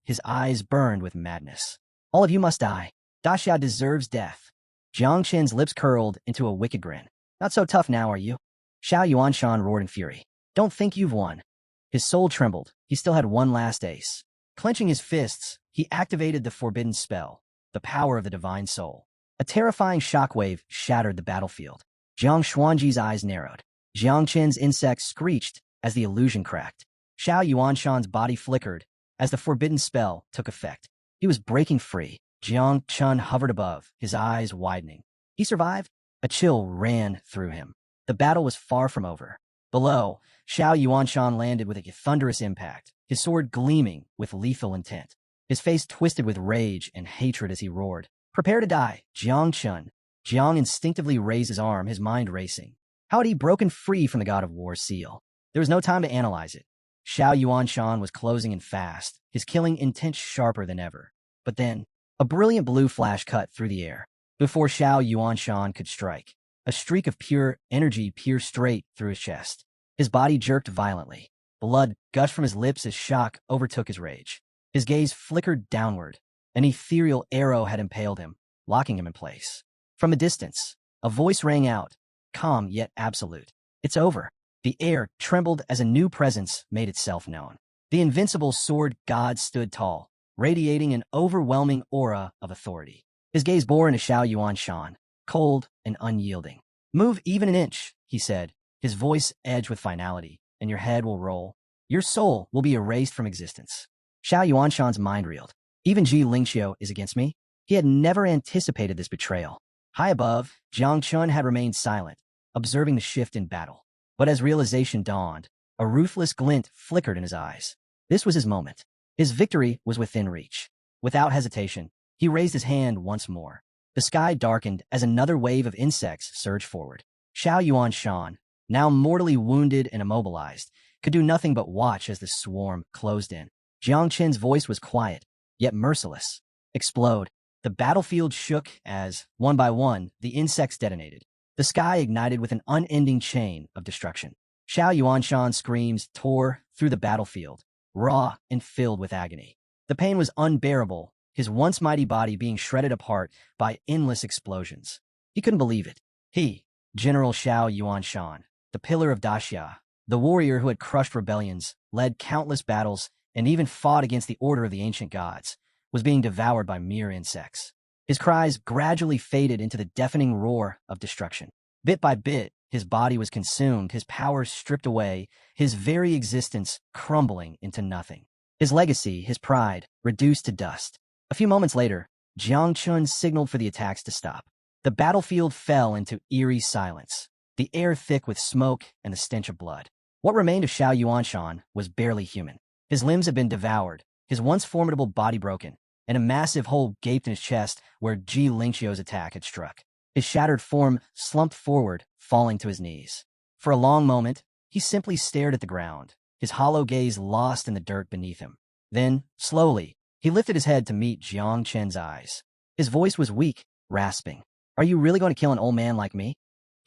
S1: burned with madness. All of you must die. Da Xiao deserves death. Jiang Qin's lips curled into a wicked grin. Not so tough now, are you? Xiao Yuanshan roared in fury. Don't think you've won. His soul trembled. He still had one last ace. Clenching his fists, he activated the forbidden spell, the power of the divine soul. A terrifying shockwave shattered the battlefield. Jiang Xuanji's eyes narrowed. Jiang Qin's insects screeched as the illusion cracked. Xiao Yuanshan's body flickered as the forbidden spell took effect. He was breaking free. Jiang Chun hovered above, his eyes widening. He survived? A chill ran through him. The battle was far from over. Below, Xiao Yuanshan landed with a thunderous impact, his sword gleaming with lethal intent. His face twisted with rage and hatred as he roared. Prepare to die, Jiang Chun. Jiang instinctively raised his arm, his mind racing. How had he broken free from the god of war's seal? There was no time to analyze it. Xiao Yuanshan was closing in fast, his killing intent sharper than ever. But then, a brilliant blue flash cut through the air. Before Xiao Yuanshan could strike, a streak of pure energy pierced straight through his chest. His body jerked violently. Blood gushed from his lips as shock overtook his rage. His gaze flickered downward. An ethereal arrow had impaled him, locking him in place. From a distance, a voice rang out, calm yet absolute. "It's over." The air trembled as a new presence made itself known. The invincible sword god stood tall, radiating an overwhelming aura of authority. His gaze bore into Xiao Yuanshan, cold and unyielding. "Move even an inch," he said, his voice edged with finality, "and your head will roll. Your soul will be erased from existence." Xiao Yuanshan's mind reeled. Even Ji Lingxiu is against me? He had never anticipated this betrayal. High above, Jang Chun had remained silent, observing the shift in battle. But as realization dawned, a ruthless glint flickered in his eyes. This was his moment. His victory was within reach. Without hesitation, he raised his hand once more. The sky darkened as another wave of insects surged forward. Xiao Yuanshan, now mortally wounded and immobilized, could do nothing but watch as the swarm closed in. Jiang Qin's voice was quiet, yet merciless. "Explode." The battlefield shook as, one by one, the insects detonated. The sky ignited with an unending chain of destruction. Xiao Yuanshan's screams tore through the battlefield, raw and filled with agony. The pain was unbearable, his once mighty body being shredded apart by endless explosions. He couldn't believe it. He, General Xiao Yuanshan, the pillar of Daxia, the warrior who had crushed rebellions, led countless battles, and even fought against the order of the ancient gods, was being devoured by mere insects. His cries gradually faded into the deafening roar of destruction. Bit by bit, his body was consumed, his powers stripped away, his very existence crumbling into nothing. His legacy, his pride, reduced to dust. A few moments later, Jiang Chun signaled for the attacks to stop. The battlefield fell into eerie silence, the air thick with smoke and the stench of blood. What remained of Xiao Yuanshan was barely human. His limbs had been devoured, his once formidable body broken, and a massive hole gaped in his chest where Ji Lingxiu's attack had struck. His shattered form slumped forward, falling to his knees. For a long moment, he simply stared at the ground, his hollow gaze lost in the dirt beneath him. Then, slowly, he lifted his head to meet Jiang Chen's eyes. His voice was weak, rasping. "Are you really going to kill an old man like me?"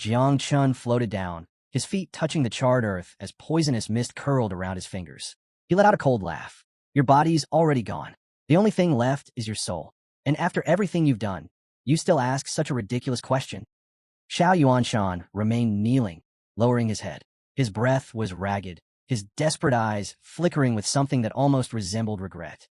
S1: Jiang Chun floated down, his feet touching the charred earth as poisonous mist curled around his fingers. He let out a cold laugh. "Your body's already gone. The only thing left is your soul. And after everything you've done, you still ask such a ridiculous question?" Xiao Yuanshan remained kneeling, lowering his head. His breath was ragged, his desperate eyes flickering with something that almost resembled regret.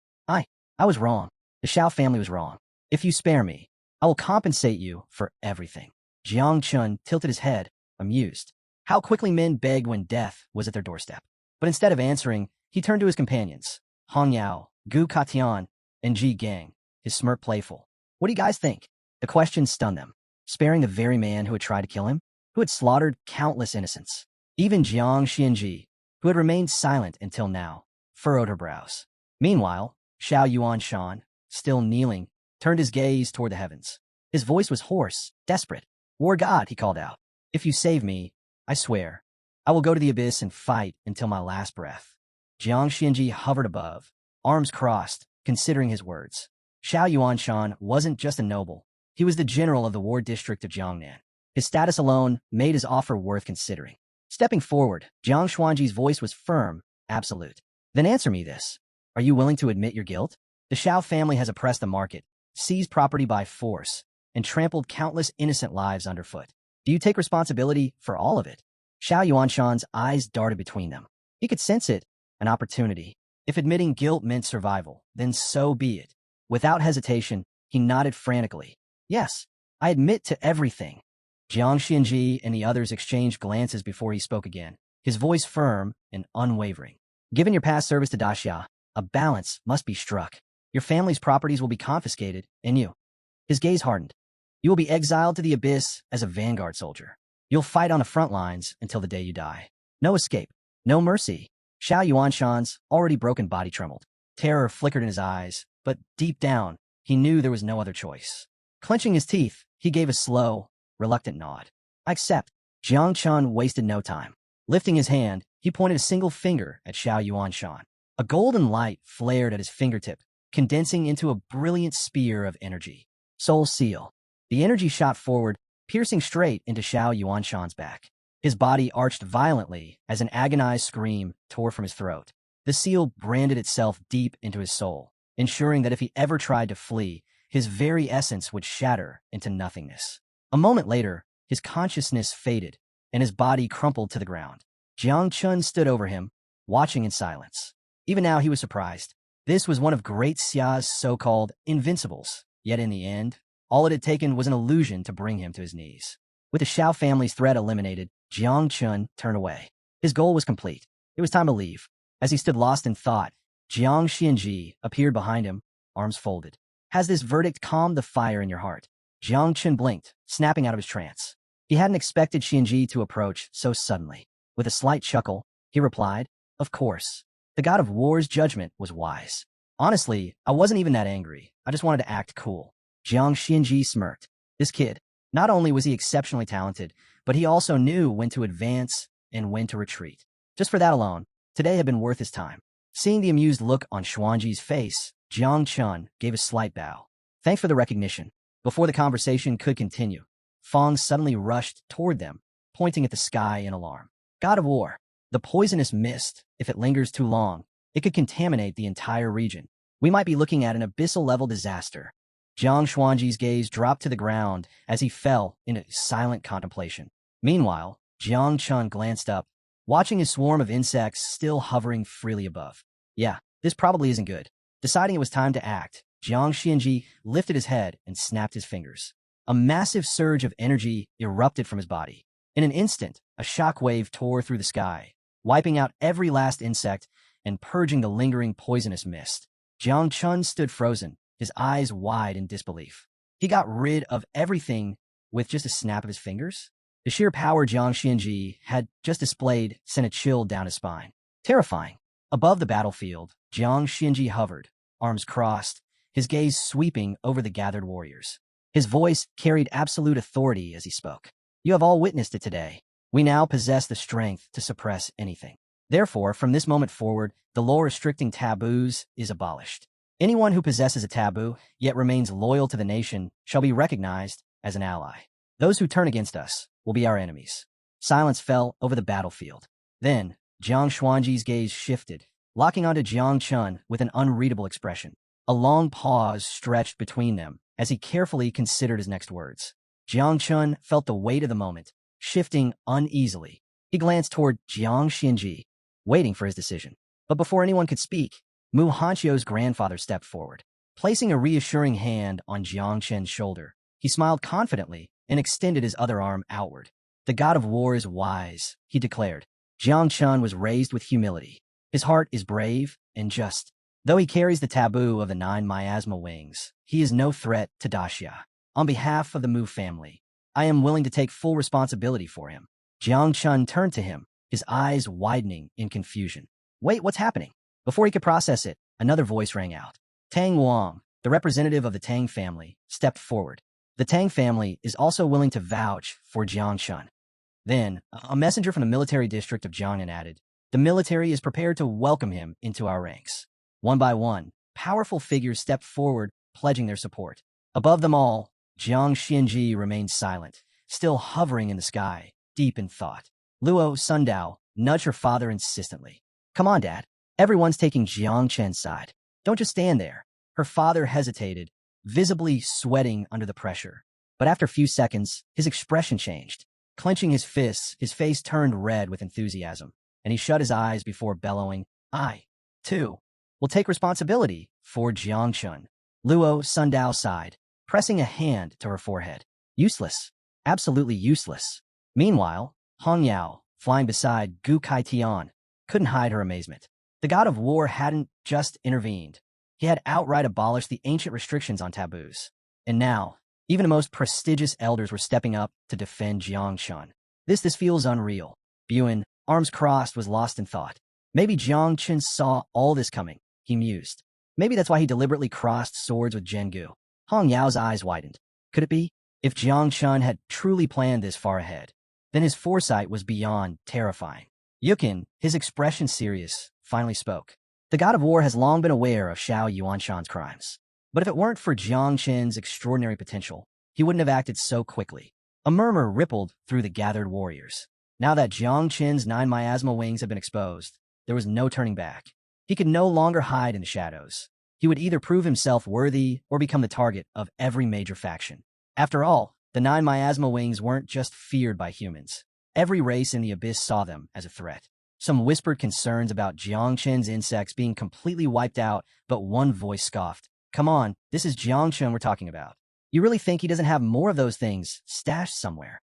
S1: I was wrong. The Xiao family was wrong. If you spare me, I will compensate you for everything." Jiang Chun tilted his head, amused. How quickly men begged when death was at their doorstep. But instead of answering, he turned to his companions, Hong Yao, Gu Katian, and Ji Gang, his smirk playful. "What do you guys think?" The question stunned them. Sparing the very man who had tried to kill him, who had slaughtered countless innocents. Even Jiang Xianji, who had remained silent until now, furrowed her brows. Meanwhile, Xiao Yuanshan, still kneeling, turned his gaze toward the heavens. His voice was hoarse, desperate. "War God," he called out, "if you save me, I swear, I will go to the abyss and fight until my last breath." Jiang Xianji hovered above, arms crossed, considering his words. Xiao Yuanshan wasn't just a noble. He was the general of the war district of Jiangnan. His status alone made his offer worth considering. Stepping forward, Jiang Xuanji's voice was firm, absolute. "Then answer me this. Are you willing to admit your guilt? The Xiao family has oppressed the market, seized property by force, and trampled countless innocent lives underfoot. Do you take responsibility for all of it?" Xiao Yuanshan's eyes darted between them. He could sense it, an opportunity. If admitting guilt meant survival, then so be it. Without hesitation, he nodded frantically. "Yes, I admit to everything." Jiang Xianji and the others exchanged glances before he spoke again, his voice firm and unwavering. "Given your past service to Daxia, a balance must be struck. Your family's properties will be confiscated, and you." His gaze hardened. "You will be exiled to the abyss as a vanguard soldier. You'll fight on the front lines until the day you die. No escape, no mercy." Xiao Yuanshan's already broken body trembled. Terror flickered in his eyes, but deep down, he knew there was no other choice. Clenching his teeth, he gave a slow, reluctant nod. "I accept." Jiang Chun wasted no time. Lifting his hand, he pointed a single finger at Xiao Yuanshan. A golden light flared at his fingertip, condensing into a brilliant spear of energy. Soul Seal. The energy shot forward, piercing straight into Xiao Yuanshan's back. His body arched violently as an agonized scream tore from his throat. The seal branded itself deep into his soul, ensuring that if he ever tried to flee, his very essence would shatter into nothingness. A moment later, his consciousness faded, and his body crumpled to the ground. Jang Chun stood over him, watching in silence. Even now he was surprised. This was one of Great Xia's so-called invincibles, yet in the end, all it had taken was an illusion to bring him to his knees. With the Xiao family's threat eliminated, Jang Chun turned away. His goal was complete. It was time to leave. As he stood lost in thought, Jiang Xianji appeared behind him, arms folded. Has this verdict calmed the fire in your heart? Jiang Chun blinked, snapping out of his trance. He hadn't expected Xianji to approach so suddenly. With a slight chuckle, he replied, "Of course. The god of war's judgment was wise. Honestly, I wasn't even that angry. I just wanted to act cool." Jiang Xianji smirked. This kid, not only was he exceptionally talented, but he also knew when to advance and when to retreat. Just for that alone, today had been worth his time. Seeing the amused look on Xuanji's face, Jiang Chun gave a slight bow. Thanks for the recognition. Before the conversation could continue, Fong suddenly rushed toward them, pointing at the sky in alarm. God of War. The poisonous mist, if it lingers too long, it could contaminate the entire region. We might be looking at an abyssal-level disaster. Jiang Xuanji's gaze dropped to the ground as he fell into silent contemplation. Meanwhile, Jiang Chun glanced up, watching his swarm of insects still hovering freely above. Yeah, this probably isn't good. Deciding it was time to act, Jiang Xianji lifted his head and snapped his fingers. A massive surge of energy erupted from his body. In an instant, a shockwave tore through the sky, wiping out every last insect and purging the lingering poisonous mist. Jiang Chun stood frozen, his eyes wide in disbelief. He got rid of everything with just a snap of his fingers? The sheer power Jiang Xianji had just displayed sent a chill down his spine. Terrifying. Above the battlefield, Jiang Xianji hovered, arms crossed, his gaze sweeping over the gathered warriors. His voice carried absolute authority as he spoke. You have all witnessed it today. We now possess the strength to suppress anything. Therefore, from this moment forward, the law restricting taboos is abolished. Anyone who possesses a taboo, yet remains loyal to the nation, shall be recognized as an ally. Those who turn against us will be our enemies. Silence fell over the battlefield. Then, Jiang Xuanji's gaze shifted, locking onto Jiang Chun with an unreadable expression. A long pause stretched between them as he carefully considered his next words. Jiang Chun felt the weight of the moment, shifting uneasily. He glanced toward Jiang Xianji, waiting for his decision. But before anyone could speak, Mu Hanchio's grandfather stepped forward. Placing a reassuring hand on Jiang Chen's shoulder, he smiled confidently and extended his other arm outward. The god of war is wise, he declared. Jiang Chun was raised with humility. His heart is brave and just. Though he carries the taboo of the 9 miasma wings, he is no threat to Daxia. On behalf of the Mu family, I am willing to take full responsibility for him. Jiang Chun turned to him, his eyes widening in confusion. Wait, what's happening? Before he could process it, another voice rang out. Tang Wang, the representative of the Tang family, stepped forward. The Tang family is also willing to vouch for Jiang Chun. Then, a messenger from the military district of Jiangnan added, the military is prepared to welcome him into our ranks. One by one, powerful figures stepped forward, pledging their support. Above them all, Jiang Xianji remained silent, still hovering in the sky, deep in thought. Luo Sundao nudged her father insistently. Come on, Dad. Everyone's taking Jiang Chen's side. Don't just stand there. Her father hesitated, visibly sweating under the pressure. But after a few seconds, his expression changed. Clenching his fists, his face turned red with enthusiasm, and he shut his eyes before bellowing, I, too, will take responsibility for Jiang Chun. Luo Sundao sighed, pressing a hand to her forehead. Useless. Absolutely useless. Meanwhile, Hong Yao, flying beside Gu Kaitian, couldn't hide her amazement. The god of war hadn't just intervened. He had outright abolished the ancient restrictions on taboos. And now, even the most prestigious elders were stepping up to defend Jiang Chun. This feels unreal. Buin, arms crossed, was lost in thought. Maybe Jiang Chun saw all this coming, he mused. Maybe that's why he deliberately crossed swords with Zhengu. Hong Yao's eyes widened. Could it be? If Jiang Chun had truly planned this far ahead, then his foresight was beyond terrifying. Yukin, his expression serious, finally spoke. The god of war has long been aware of Xiao Yuanshan's crimes. But if it weren't for Jiang Chen's extraordinary potential, he wouldn't have acted so quickly. A murmur rippled through the gathered warriors. Now that Jiang Chen's 9 miasma wings had been exposed, there was no turning back. He could no longer hide in the shadows. He would either prove himself worthy or become the target of every major faction. After all, the 9 miasma wings weren't just feared by humans. Every race in the abyss saw them as a threat. Some whispered concerns about Jiang Chen's insects being completely wiped out, but one voice scoffed. Come on, this is Jiang Chun we're talking about. You really think he doesn't have more of those things stashed somewhere?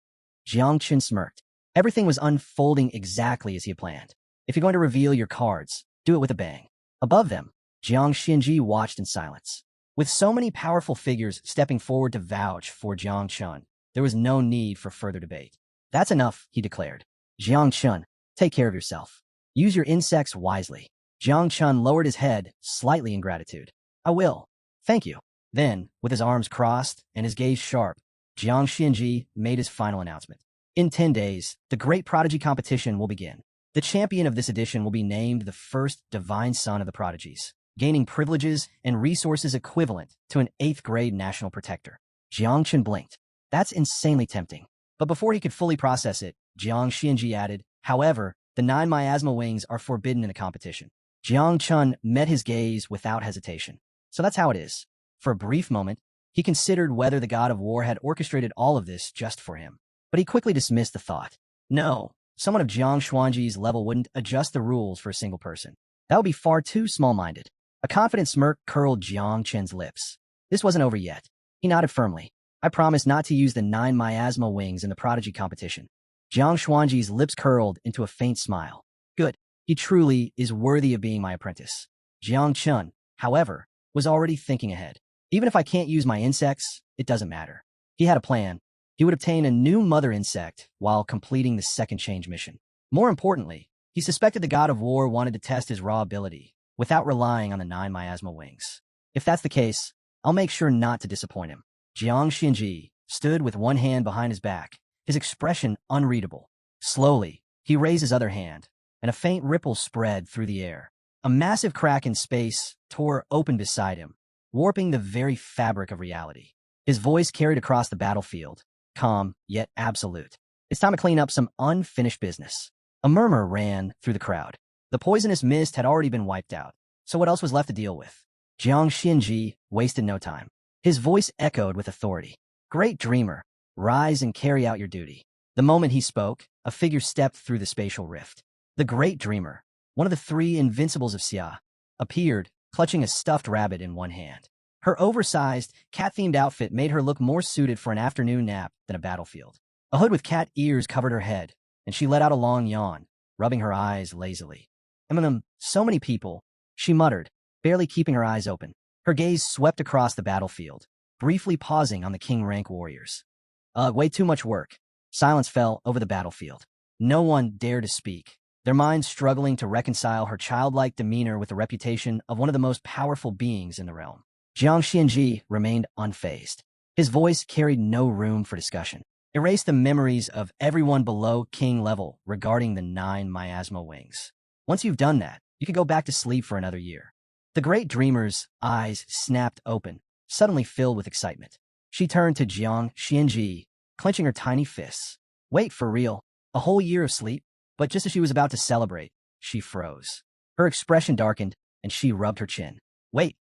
S1: Jiang Chun smirked. Everything was unfolding exactly as he had planned. If you're going to reveal your cards, do it with a bang. Above them, Jiang Xinji watched in silence. With so many powerful figures stepping forward to vouch for Jiang Chun, there was no need for further debate. That's enough, he declared. Jiang Chun, take care of yourself. Use your insects wisely. Jiang Chun lowered his head slightly in gratitude. I will. Thank you. Then, with his arms crossed and his gaze sharp, Jiang Xinji made his final announcement. In 10 days, the Great Prodigy Competition will begin. The champion of this edition will be named the first divine son of the prodigies, gaining privileges and resources equivalent to an 8th grade national protector. Jiang Chun blinked. That's insanely tempting. But before he could fully process it, Jiang Xinji added, however, the 9 miasma wings are forbidden in the competition. Jiang Chun met his gaze without hesitation. So that's how it is. For a brief moment, he considered whether the god of war had orchestrated all of this just for him. But he quickly dismissed the thought. No, someone of Jiang Xuanji's level wouldn't adjust the rules for a single person. That would be far too small-minded. A confident smirk curled Jiang Chen's lips. This wasn't over yet. He nodded firmly. I promise not to use the 9 miasma wings in the prodigy competition. Jiang Xuanji's lips curled into a faint smile. Good. He truly is worthy of being my apprentice. Jiang Chun, however, was already thinking ahead. Even if I can't use my insects, it doesn't matter. He had a plan. He would obtain a new mother insect while completing the second change mission. More importantly, he suspected the god of war wanted to test his raw ability without relying on the 9 miasma wings. If that's the case, I'll make sure not to disappoint him. Jiang Xinji stood with one hand behind his back, his expression unreadable. Slowly, he raised his other hand, and a faint ripple spread through the air. A massive crack in space tore open beside him, warping the very fabric of reality. His voice carried across the battlefield, calm yet absolute. It's time to clean up some unfinished business. A murmur ran through the crowd. The poisonous mist had already been wiped out, so what else was left to deal with? Jiang Xinji wasted no time. His voice echoed with authority. Great dreamer, rise and carry out your duty. The moment he spoke, a figure stepped through the spatial rift. The great dreamer, one of the 3 invincibles of Xia, appeared, clutching a stuffed rabbit in one hand. Her oversized, cat-themed outfit made her look more suited for an afternoon nap than a battlefield. A hood with cat ears covered her head, and she let out a long yawn, rubbing her eyes lazily. So many people, she muttered, barely keeping her eyes open. Her gaze swept across the battlefield, briefly pausing on the king-rank warriors. Way too much work. Silence fell over the battlefield. No one dared to speak, their minds struggling to reconcile her childlike demeanor with the reputation of one of the most powerful beings in the realm. Jiang Xinji remained unfazed. His voice carried no room for discussion. Erase the memories of everyone below king level regarding the 9 miasma wings. Once you've done that, you can go back to sleep for another year. The great dreamer's eyes snapped open, suddenly filled with excitement. She turned to Jiang Xinji, clenching her tiny fists. Wait, for real? A whole year of sleep? But just as she was about to celebrate, she froze. Her expression darkened, and she rubbed her chin. Wait,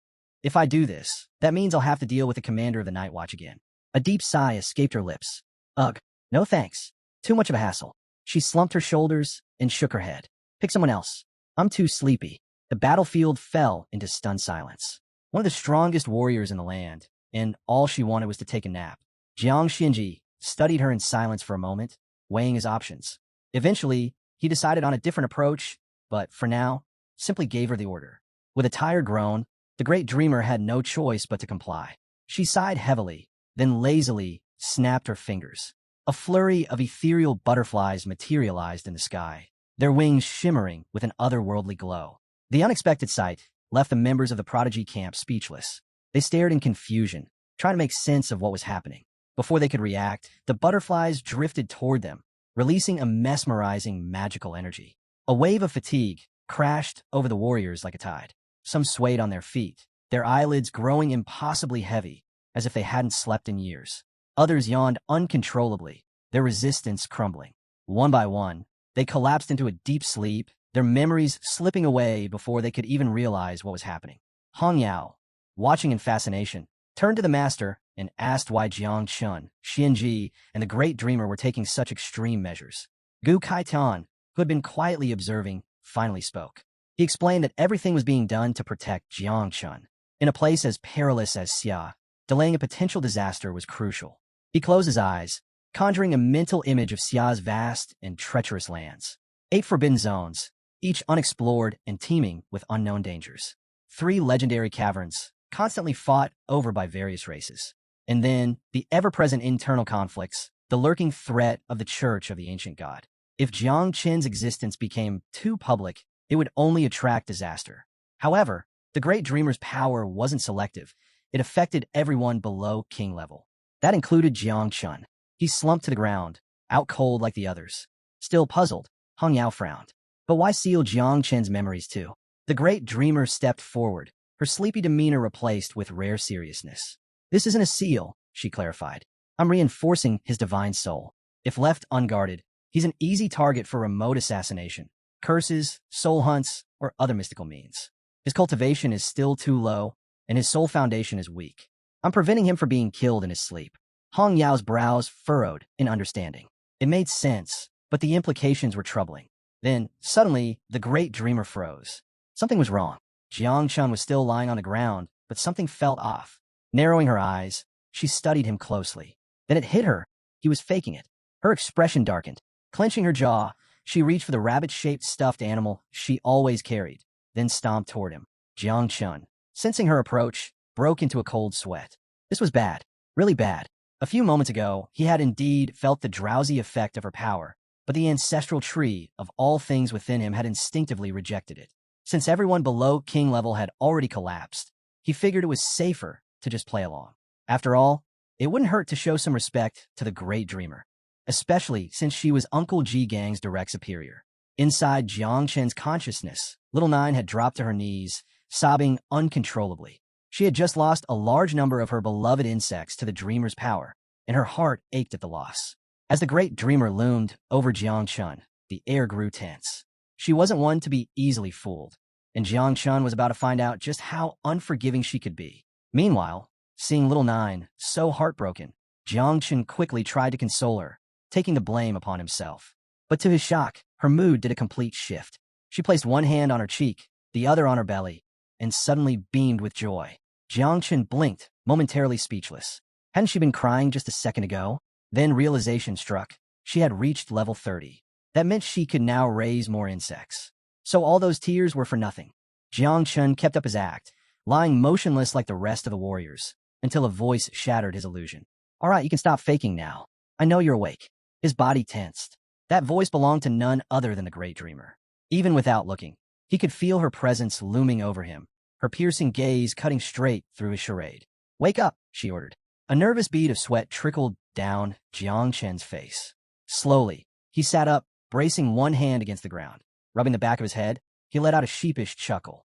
S1: if I do this, that means I'll have to deal with the commander of the Night Watch again. A deep sigh escaped her lips. Ugh, no thanks. Too much of a hassle. She slumped her shoulders and shook her head. Pick someone else. I'm too sleepy. The battlefield fell into stunned silence. One of the strongest warriors in the land, and all she wanted was to take a nap. Jiang Xinji studied her in silence for a moment, weighing his options. Eventually, he decided on a different approach, but for now, simply gave her the order. With a tired groan, the great dreamer had no choice but to comply. She sighed heavily, then lazily snapped her fingers. A flurry of ethereal butterflies materialized in the sky, their wings shimmering with an otherworldly glow. The unexpected sight left the members of the prodigy camp speechless. They stared in confusion, trying to make sense of what was happening. Before they could react, the butterflies drifted toward them, releasing a mesmerizing magical energy. A wave of fatigue crashed over the warriors like a tide. Some swayed on their feet, their eyelids growing impossibly heavy, as if they hadn't slept in years. Others yawned uncontrollably, their resistance crumbling. One by one, they collapsed into a deep sleep, their memories slipping away before they could even realize what was happening. Hong Yao, watching in fascination, turned to the master and asked why Jang Chun, Xianji, and the Great Dreamer were taking such extreme measures. Gu Kaitan, who had been quietly observing, finally spoke. He explained that everything was being done to protect Jang Chun. In a place as perilous as Xia, delaying a potential disaster was crucial. He closed his eyes, conjuring a mental image of Xia's vast and treacherous lands. 8 forbidden zones, each unexplored and teeming with unknown dangers. 3 legendary caverns, constantly fought over by various races. And then, the ever-present internal conflicts, the lurking threat of the Church of the Ancient God. If Jiang Qin's existence became too public, it would only attract disaster. However, the Great Dreamer's power wasn't selective. It affected everyone below king level. That included Jiang Chun. He slumped to the ground, out cold like the others. Still puzzled, Hong Yao frowned. But why seal Jiang Chen's memories too? The Great Dreamer stepped forward, her sleepy demeanor replaced with rare seriousness. This isn't a seal, she clarified. I'm reinforcing his divine soul. If left unguarded, he's an easy target for remote assassination, curses, soul hunts, or other mystical means. His cultivation is still too low, and his soul foundation is weak. I'm preventing him from being killed in his sleep. Hong Yao's brows furrowed in understanding. It made sense, but the implications were troubling. Then, suddenly, the Great Dreamer froze. Something was wrong. Jiang Chun was still lying on the ground, but something felt off. Narrowing her eyes, she studied him closely. Then it hit her. He was faking it. Her expression darkened. Clenching her jaw, she reached for the rabbit-shaped stuffed animal she always carried, then stomped toward him. Jiang Chun, sensing her approach, broke into a cold sweat. This was bad. Really bad. A few moments ago, he had indeed felt the drowsy effect of her power, but the ancestral tree of all things within him had instinctively rejected it. Since everyone below king level had already collapsed, he figured it was safer to just play along. After all, it wouldn't hurt to show some respect to the Great Dreamer, especially since she was Uncle Ji Gang's direct superior. Inside Jiang Chen's consciousness, Little Nine had dropped to her knees, sobbing uncontrollably. She had just lost a large number of her beloved insects to the Dreamer's power, and her heart ached at the loss. As the Great Dreamer loomed over Jiang Chun, the air grew tense. She wasn't one to be easily fooled, and Jiang Chun was about to find out just how unforgiving she could be. Meanwhile, seeing Little Nine so heartbroken, Jiang Chun quickly tried to console her, taking the blame upon himself. But to his shock, her mood did a complete shift. She placed one hand on her cheek, the other on her belly, and suddenly beamed with joy. Jiang Chun blinked, momentarily speechless. Hadn't she been crying just a second ago? Then realization struck. She had reached level 30. That meant she could now raise more insects. So all those tears were for nothing. Jiang Chun kept up his act, lying motionless like the rest of the warriors, until a voice shattered his illusion. All right, you can stop faking now. I know you're awake. His body tensed. That voice belonged to none other than the Great Dreamer. Even without looking, he could feel her presence looming over him, her piercing gaze cutting straight through his charade. Wake up, she ordered. A nervous bead of sweat trickled down Jiang Chen's face. Slowly, he sat up, bracing one hand against the ground. Rubbing the back of his head, he let out a sheepish chuckle.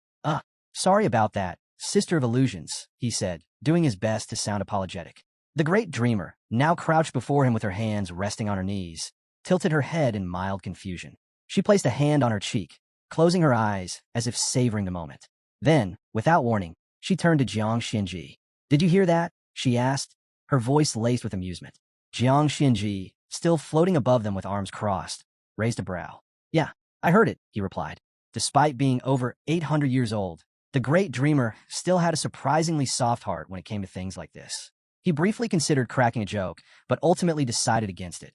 S1: Sorry about that, Sister of Illusions, he said, doing his best to sound apologetic. The Great Dreamer, now crouched before him with her hands resting on her knees, tilted her head in mild confusion. She placed a hand on her cheek, closing her eyes as if savoring the moment. Then, without warning, she turned to Jiang Xianji. Did you hear that? She asked, her voice laced with amusement. Jiang Xianji, still floating above them with arms crossed, raised a brow. Yeah, I heard it, he replied. Despite being over 800 years old, the Great Dreamer still had a surprisingly soft heart when it came to things like this. He briefly considered cracking a joke, but ultimately decided against it.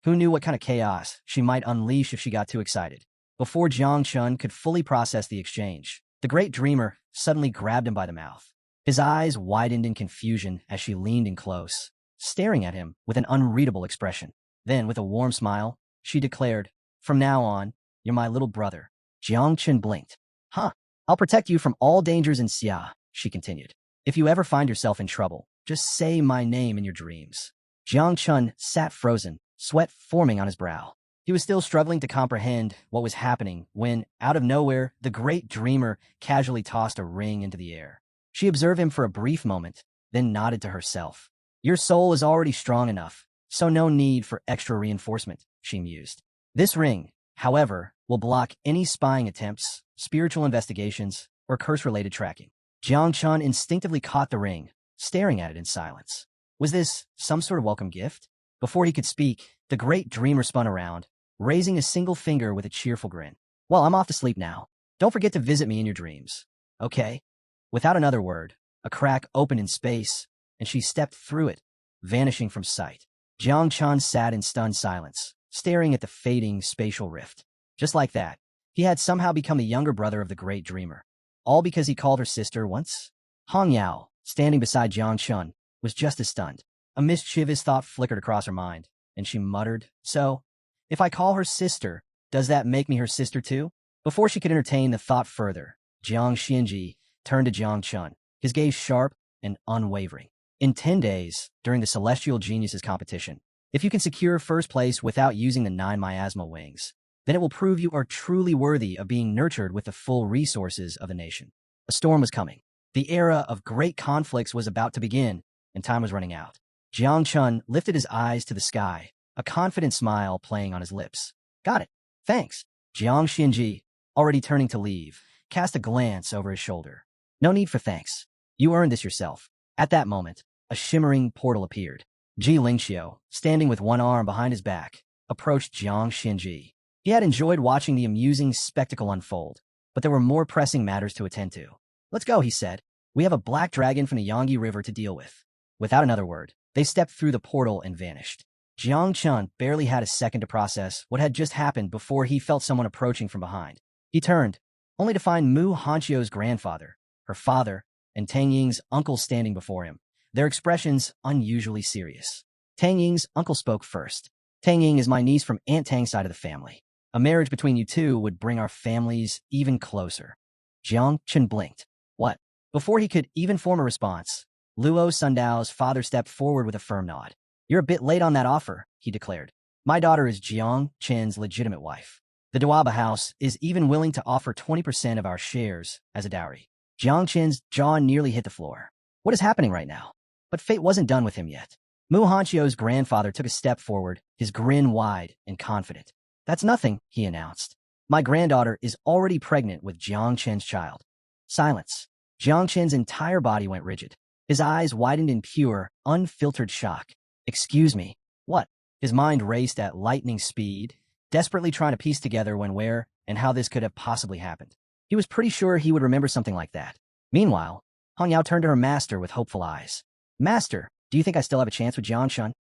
S1: Who knew what kind of chaos she might unleash if she got too excited? Before Jiang Chun could fully process the exchange, the Great Dreamer suddenly grabbed him by the mouth. His eyes widened in confusion as she leaned in close, staring at him with an unreadable expression. Then, with a warm smile, she declared, "From now on, you're my little brother." Jiang Chun blinked. Huh, I'll protect you from all dangers in Xia, she continued. If you ever find yourself in trouble, just say my name in your dreams. Jiang Chun sat frozen, sweat forming on his brow. He was still struggling to comprehend what was happening when, out of nowhere, the great dreamer casually tossed a ring into the air. She observed him for a brief moment, then nodded to herself. Your soul is already strong enough, so no need for extra reinforcement, she mused. This ring, however, will block any spying attempts, spiritual investigations, or curse-related tracking. Jang Chun instinctively caught the ring, staring at it in silence. Was this some sort of welcome gift? Before he could speak, the great dreamer spun around, raising a single finger with a cheerful grin. Well, I'm off to sleep now. Don't forget to visit me in your dreams. Okay? Without another word, a crack opened in space, and she stepped through it, vanishing from sight. Jang Chun sat in stunned silence, staring at the fading spatial rift. Just like that, he had somehow become the younger brother of the great dreamer. All because he called her sister once? Hong Yao, standing beside Jang Chun, was just as stunned. A mischievous thought flickered across her mind, and she muttered, So, if I call her sister, does that make me her sister too? Before she could entertain the thought further, Jiang Xianji turned to Jang Chun, his gaze sharp and unwavering. In 10 days, during the Celestial Geniuses competition, if you can secure first place without using the 9 miasma wings, then it will prove you are truly worthy of being nurtured with the full resources of the nation. A storm was coming. The era of great conflicts was about to begin, and time was running out. Jiang Chun lifted his eyes to the sky, a confident smile playing on his lips. Got it. Thanks. Jiang Xianji, already turning to leave, cast a glance over his shoulder. No need for thanks. You earned this yourself. At that moment, a shimmering portal appeared. Ji Lingxiu, standing with one arm behind his back, approached Jiang Xianji. He had enjoyed watching the amusing spectacle unfold, but there were more pressing matters to attend to. Let's go, he said. We have a black dragon from the Yangtze River to deal with. Without another word, they stepped through the portal and vanished. Jiang Chun barely had a second to process what had just happened before he felt someone approaching from behind. He turned, only to find Mu Hanqiu's grandfather, her father, and Tang Ying's uncle standing before him, their expressions unusually serious. Tang Ying's uncle spoke first. Tang Ying is my niece from Aunt Tang's side of the family. A marriage between you two would bring our families even closer. Jiang Chun blinked. What? Before he could even form a response, Luo Sundao's father stepped forward with a firm nod. You're a bit late on that offer, he declared. My daughter is Jiang Chen's legitimate wife. The Dawaba house is even willing to offer 20% of our shares as a dowry. Jiang Chen's jaw nearly hit the floor. What is happening right now? But fate wasn't done with him yet. Mu Hanqiu's grandfather took a step forward, his grin wide and confident. That's nothing, he announced. My granddaughter is already pregnant with Jiang Chen's child. Silence. Jiang Chen's entire body went rigid. His eyes widened in pure, unfiltered shock. Excuse me. What? His mind raced at lightning speed, desperately trying to piece together when, where, and how this could have possibly happened. He was pretty sure he would remember something like that. Meanwhile, Hong Yao turned to her master with hopeful eyes. Master, do you think I still have a chance with Jiang Chun?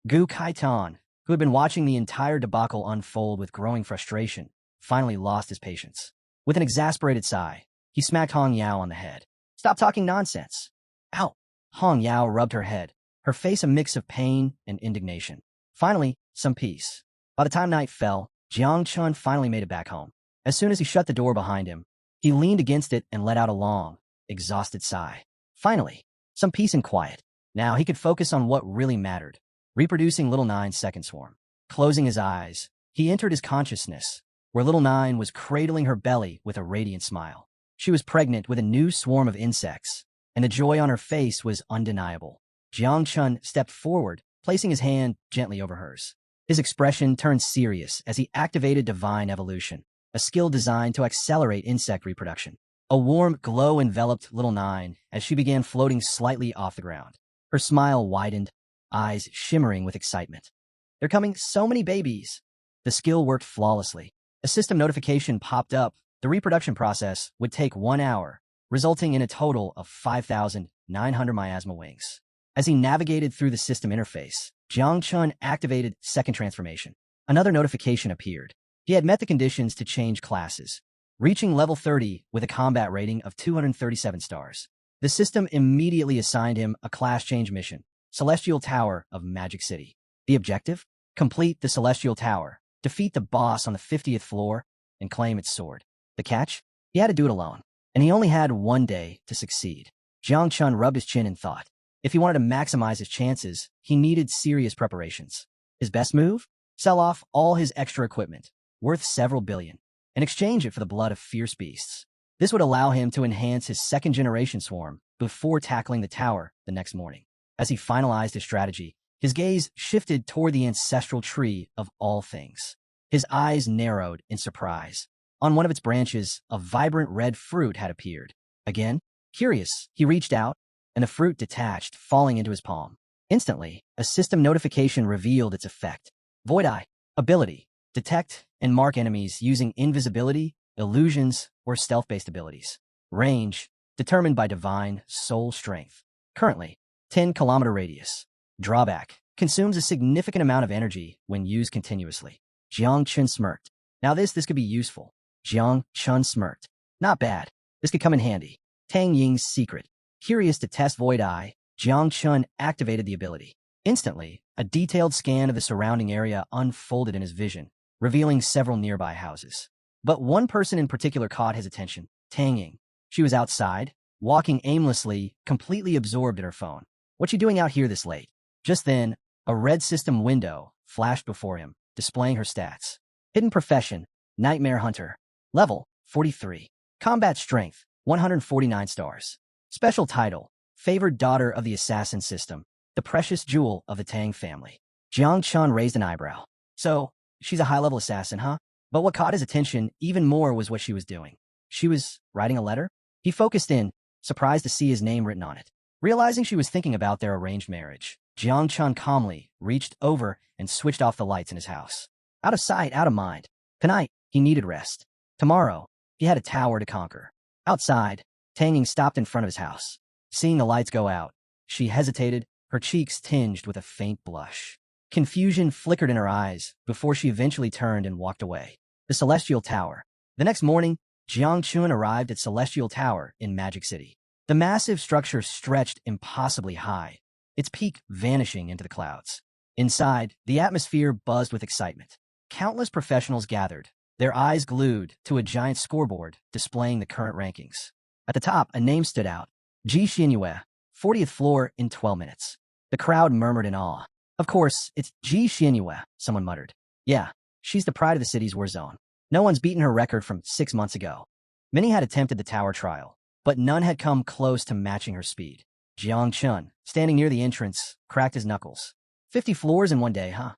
S1: Gu Kaitan, who had been watching the entire debacle unfold with growing frustration, finally lost his patience. With an exasperated sigh, he smacked Hong Yao on the head. Stop talking nonsense. Ow! Hong Yao rubbed her head, her face a mix of pain and indignation. Finally, some peace. By the time night fell, Jiang Chun finally made it back home. As soon as he shut the door behind him, he leaned against it and let out a long, exhausted sigh. Finally, some peace and quiet. Now he could focus on what really mattered, reproducing Little Nine's second swarm. Closing his eyes, he entered his consciousness, where Little Nine was cradling her belly with a radiant smile. She was pregnant with a new swarm of insects, and the joy on her face was undeniable. Jiang Chun stepped forward, placing his hand gently over hers. His expression turned serious as he activated Divine Evolution, a skill designed to accelerate insect reproduction. A warm glow enveloped Little Nine as she began floating slightly off the ground. Her smile widened, eyes shimmering with excitement. They're coming so many babies. The skill worked flawlessly. A system notification popped up. The reproduction process would take 1 hour, resulting in a total of 5,900 miasma wings. As he navigated through the system interface, Jiang Chun activated Second Transformation. Another notification appeared. He had met the conditions to change classes, reaching level 30 with a combat rating of 237 stars. The system immediately assigned him a class change mission, Celestial Tower of Magic City. The objective? Complete the Celestial Tower, defeat the boss on the 50th floor, and claim its sword. The catch? He had to do it alone, and he only had 1 day to succeed. Jiang Chun rubbed his chin and thought. If he wanted to maximize his chances, he needed serious preparations. His best move? sell off all his extra equipment, worth several billion, and exchange it for the blood of fierce beasts. This would allow him to enhance his second-generation swarm before tackling the tower the next morning. As he finalized his strategy, his gaze shifted toward the ancestral tree of all things. His eyes narrowed in surprise. On one of its branches, a vibrant red fruit had appeared. Again, curious, he reached out, and the fruit detached, falling into his palm. Instantly, a system notification revealed its effect. Void Eye. Ability. Detect and mark enemies using invisibility, illusions, or stealth-based abilities. Range. Determined by divine soul strength. Currently, 10-kilometer radius. Drawback. Consumes a significant amount of energy when used continuously. Jang Chun smirked. Now this could be useful. Jang Chun smirked. Not bad. This could come in handy. Tang Ying's secret. Curious to test Void Eye, Jang Chun activated the ability. Instantly, a detailed scan of the surrounding area unfolded in his vision, revealing several nearby houses. But one person in particular caught his attention, Tang Ying. She was outside, walking aimlessly, completely absorbed in her phone. "What you doing out here this late?" Just then, a red system window flashed before him, displaying her stats. Hidden profession, Nightmare Hunter. Level, 43. Combat strength, 149 stars. Special title, Favored Daughter of the Assassin System, the precious jewel of the Tang family. Jiang Chun raised an eyebrow. So, she's a high-level assassin, huh? But what caught his attention even more was what she was doing. She was writing a letter? He focused in, surprised to see his name written on it. Realizing she was thinking about their arranged marriage, Jiang Chun calmly reached over and switched off the lights in his house. Out of sight, out of mind. Tonight, he needed rest. Tomorrow, he had a tower to conquer. Outside, Tang Ying stopped in front of his house. Seeing the lights go out, she hesitated, her cheeks tinged with a faint blush. Confusion flickered in her eyes before she eventually turned and walked away. The Celestial Tower. The next morning, Jiang Chun arrived at Celestial Tower in Magic City. The massive structure stretched impossibly high, its peak vanishing into the clouds. Inside, the atmosphere buzzed with excitement. Countless professionals gathered, their eyes glued to a giant scoreboard displaying the current rankings. At the top, a name stood out. Ji Xinyue, 40th floor in 12 minutes. The crowd murmured in awe. Of course, it's Ji Xinyue, someone muttered. Yeah, she's the pride of the city's war zone. No one's beaten her record from 6 months ago. Many had attempted the tower trial, but none had come close to matching her speed. Jiang Chun, standing near the entrance, cracked his knuckles. 50 floors in one day, huh?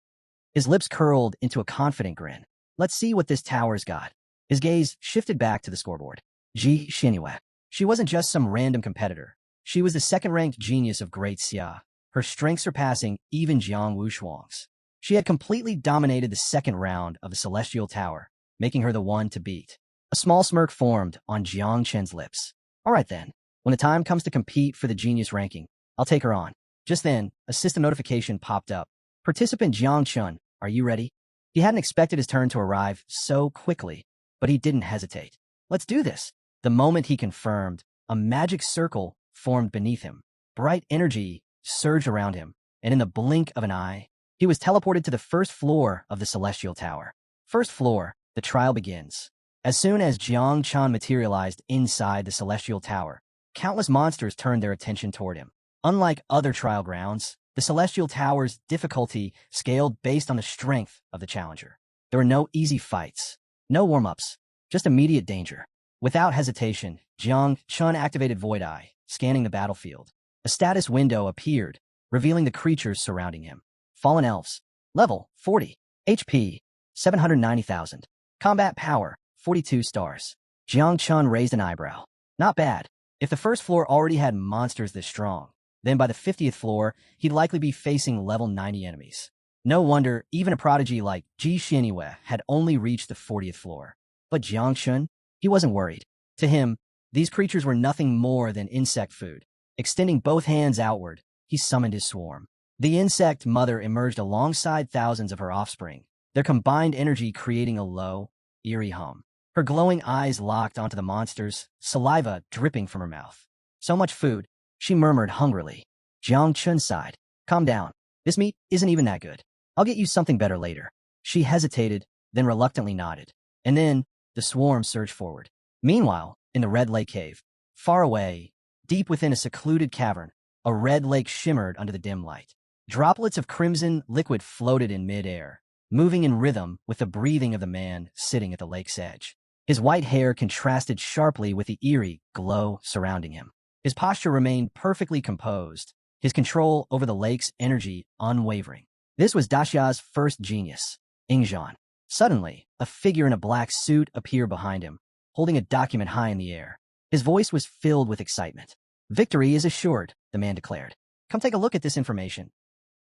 S1: His lips curled into a confident grin. Let's see what this tower's got. His gaze shifted back to the scoreboard. Ji Xinyue. She wasn't just some random competitor. She was the second-ranked genius of Great Xia, her strength surpassing even Jiang Wushuang's. She had completely dominated the second round of the Celestial Tower, making her the one to beat. A small smirk formed on Jiang Chen's lips. All right then, when the time comes to compete for the genius ranking, I'll take her on. Just then, a system notification popped up. Participant Jiang Chun, are you ready? He hadn't expected his turn to arrive so quickly, but he didn't hesitate. Let's do this. The moment he confirmed, a magic circle formed beneath him. Bright energy surged around him, and in the blink of an eye, he was teleported to the first floor of the Celestial Tower. First floor, the trial begins. As soon as Jiang Chun materialized inside the Celestial Tower, countless monsters turned their attention toward him. Unlike other trial grounds, the Celestial Tower's difficulty scaled based on the strength of the challenger. There were no easy fights, no warm-ups, just immediate danger. Without hesitation, Jiang Chun activated Void Eye, scanning the battlefield. A status window appeared, revealing the creatures surrounding him. Fallen Elves. Level, 40. HP, 790,000. Combat Power, 42 stars. Jiang Chun raised an eyebrow. Not bad. If the first floor already had monsters this strong, then by the 50th floor, he'd likely be facing level 90 enemies. No wonder even a prodigy like Ji Xinyue had only reached the 40th floor. But Jiang Chun? He wasn't worried. To him, these creatures were nothing more than insect food. Extending both hands outward, he summoned his swarm. The insect mother emerged alongside thousands of her offspring, their combined energy creating a low, eerie hum. Her glowing eyes locked onto the monsters, saliva dripping from her mouth. So much food, she murmured hungrily. Jiang Chun sighed. Calm down. This meat isn't even that good. I'll get you something better later. She hesitated, then reluctantly nodded. And then, the swarm surged forward. Meanwhile, in the Red Lake Cave, far away, deep within a secluded cavern, a red lake shimmered under the dim light. Droplets of crimson liquid floated in mid-air, moving in rhythm with the breathing of the man sitting at the lake's edge. His white hair contrasted sharply with the eerie glow surrounding him. His posture remained perfectly composed, his control over the lake's energy unwavering. This was Daxia's first genius, Ingzhan. Suddenly, a figure in a black suit appeared behind him, holding a document high in the air. His voice was filled with excitement. "Victory is assured," the man declared. "Come take a look at this information."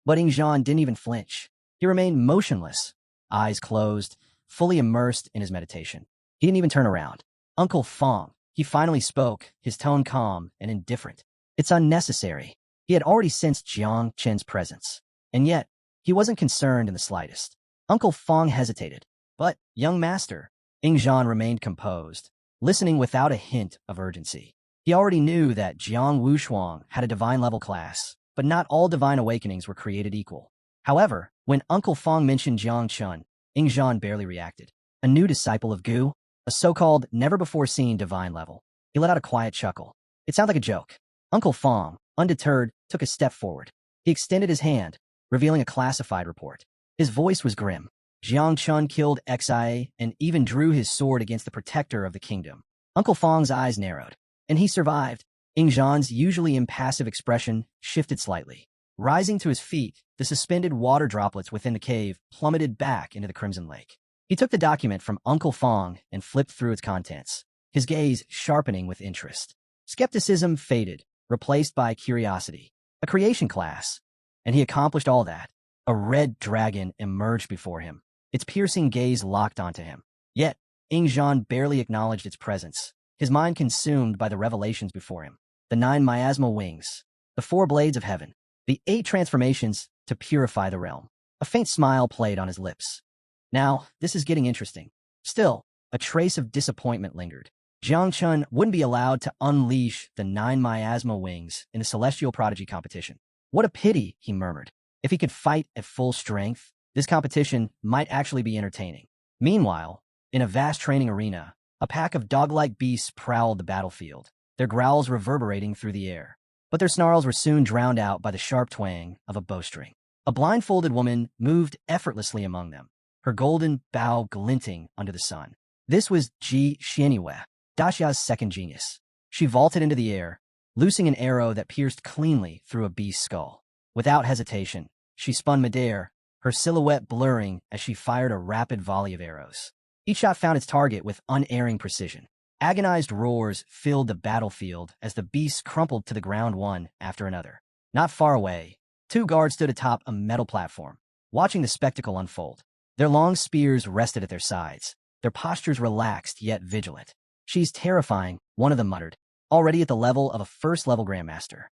S1: But Ingzhan didn't even flinch. He remained motionless, eyes closed, fully immersed in his meditation. He didn't even turn around. "Uncle Fong," he finally spoke, his tone calm and indifferent. "It's unnecessary." He had already sensed Jang Chun's presence, and yet he wasn't concerned in the slightest. Uncle Fong hesitated. "But, young master," Ingzhan remained composed, listening without a hint of urgency. He already knew that Jiang Wushuang had a divine-level class, but not all divine awakenings were created equal. However, when Uncle Fong mentioned Jang Chun, Ingzhan barely reacted. A new disciple of Gu, a so-called never-before-seen divine level. He let out a quiet chuckle. It sounded like a joke. Uncle Fong, undeterred, took a step forward. He extended his hand, revealing a classified report. His voice was grim. Jiang Chun killed XIA and even drew his sword against the protector of the kingdom. Uncle Fong's eyes narrowed. And he survived. Ingzhan's usually impassive expression shifted slightly. Rising to his feet, the suspended water droplets within the cave plummeted back into the Crimson Lake. He took the document from Uncle Fong and flipped through its contents, his gaze sharpening with interest. Skepticism faded, replaced by curiosity. A creation class. And he accomplished all that. A red dragon emerged before him, its piercing gaze locked onto him. Yet, Ingzhan barely acknowledged its presence, his mind consumed by the revelations before him. The 9 miasma wings, the 4 blades of heaven, the 8 transformations to purify the realm. A faint smile played on his lips. Now, this is getting interesting. Still, a trace of disappointment lingered. Jiang Chun wouldn't be allowed to unleash the 9 miasma wings in the celestial prodigy competition. What a pity, he murmured. If he could fight at full strength, this competition might actually be entertaining. Meanwhile, in a vast training arena, a pack of dog-like beasts prowled the battlefield, their growls reverberating through the air. But their snarls were soon drowned out by the sharp twang of a bowstring. A blindfolded woman moved effortlessly among them, her golden bow glinting under the sun. This was Ji Xianyue, Daxia's second genius. She vaulted into the air, loosing an arrow that pierced cleanly through a beast's skull. Without hesitation, she spun midair, her silhouette blurring as she fired a rapid volley of arrows. Each shot found its target with unerring precision. Agonized roars filled the battlefield as the beasts crumpled to the ground one after another. Not far away, 2 guards stood atop a metal platform, watching the spectacle unfold. Their long spears rested at their sides, their postures relaxed yet vigilant. "She's terrifying," one of them muttered, already at the level of a first-level grandmaster.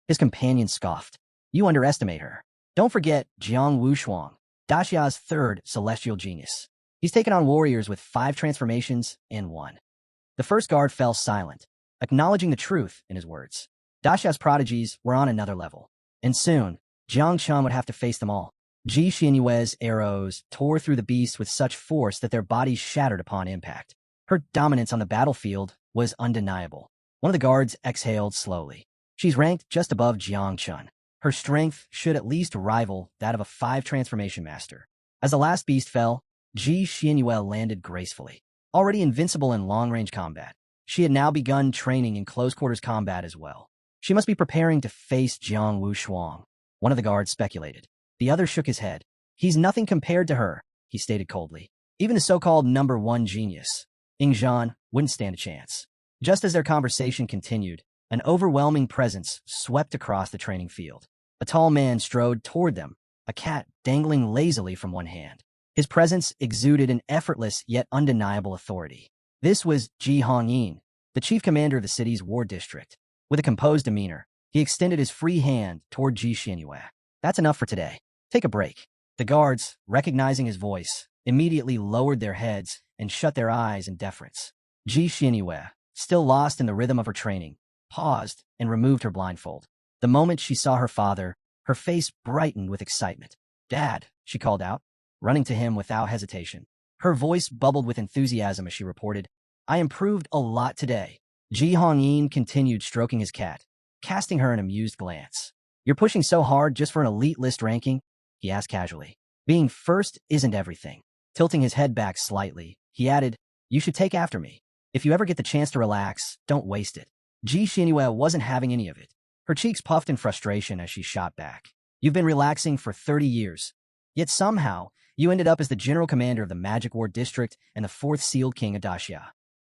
S1: His companion scoffed. "You underestimate her. Don't forget Jiang Wushuang, Daxia's third celestial genius. He's taken on warriors with 5 transformations and 1. The first guard fell silent, acknowledging the truth in his words. Daxia's prodigies were on another level, and soon, Jiang Chun would have to face them all. Ji Xianyue's arrows tore through the beasts with such force that their bodies shattered upon impact. Her dominance on the battlefield was undeniable. One of the guards exhaled slowly. She's ranked just above Jiang Chun. Her strength should at least rival that of a 5 transformation master. As the last beast fell, Ji Xianyue landed gracefully. Already invincible in long-range combat, she had now begun training in close-quarters combat as well. She must be preparing to face Jiang Wushuang, one of the guards speculated. The other shook his head. "He's nothing compared to her," he stated coldly. Even the so-called number 1 genius, Ingzhan, wouldn't stand a chance. Just as their conversation continued, an overwhelming presence swept across the training field. A tall man strode toward them, a cat dangling lazily from one hand. His presence exuded an effortless yet undeniable authority. This was Ji Hongyin, the chief commander of the city's war district. With a composed demeanor, he extended his free hand toward Ji Xianyue. "That's enough for today. Take a break." The guards, recognizing his voice, immediately lowered their heads and shut their eyes in deference. Ji Xianyue, still lost in the rhythm of her training, paused and removed her blindfold. The moment she saw her father, her face brightened with excitement. "Dad," she called out, running to him without hesitation. Her voice bubbled with enthusiasm as she reported, "I improved a lot today." Ji Hongyin continued stroking his cat, casting her an amused glance. "You're pushing so hard just for an elite list ranking?" he asked casually. Being first isn't everything. Tilting his head back slightly, he added, you should take after me. If you ever get the chance to relax, don't waste it. Ji Xinyue wasn't having any of it. Her cheeks puffed in frustration as she shot back. You've been relaxing for 30 years. Yet somehow, you ended up as the general commander of the Magic Ward District and the fourth sealed king of Daxia.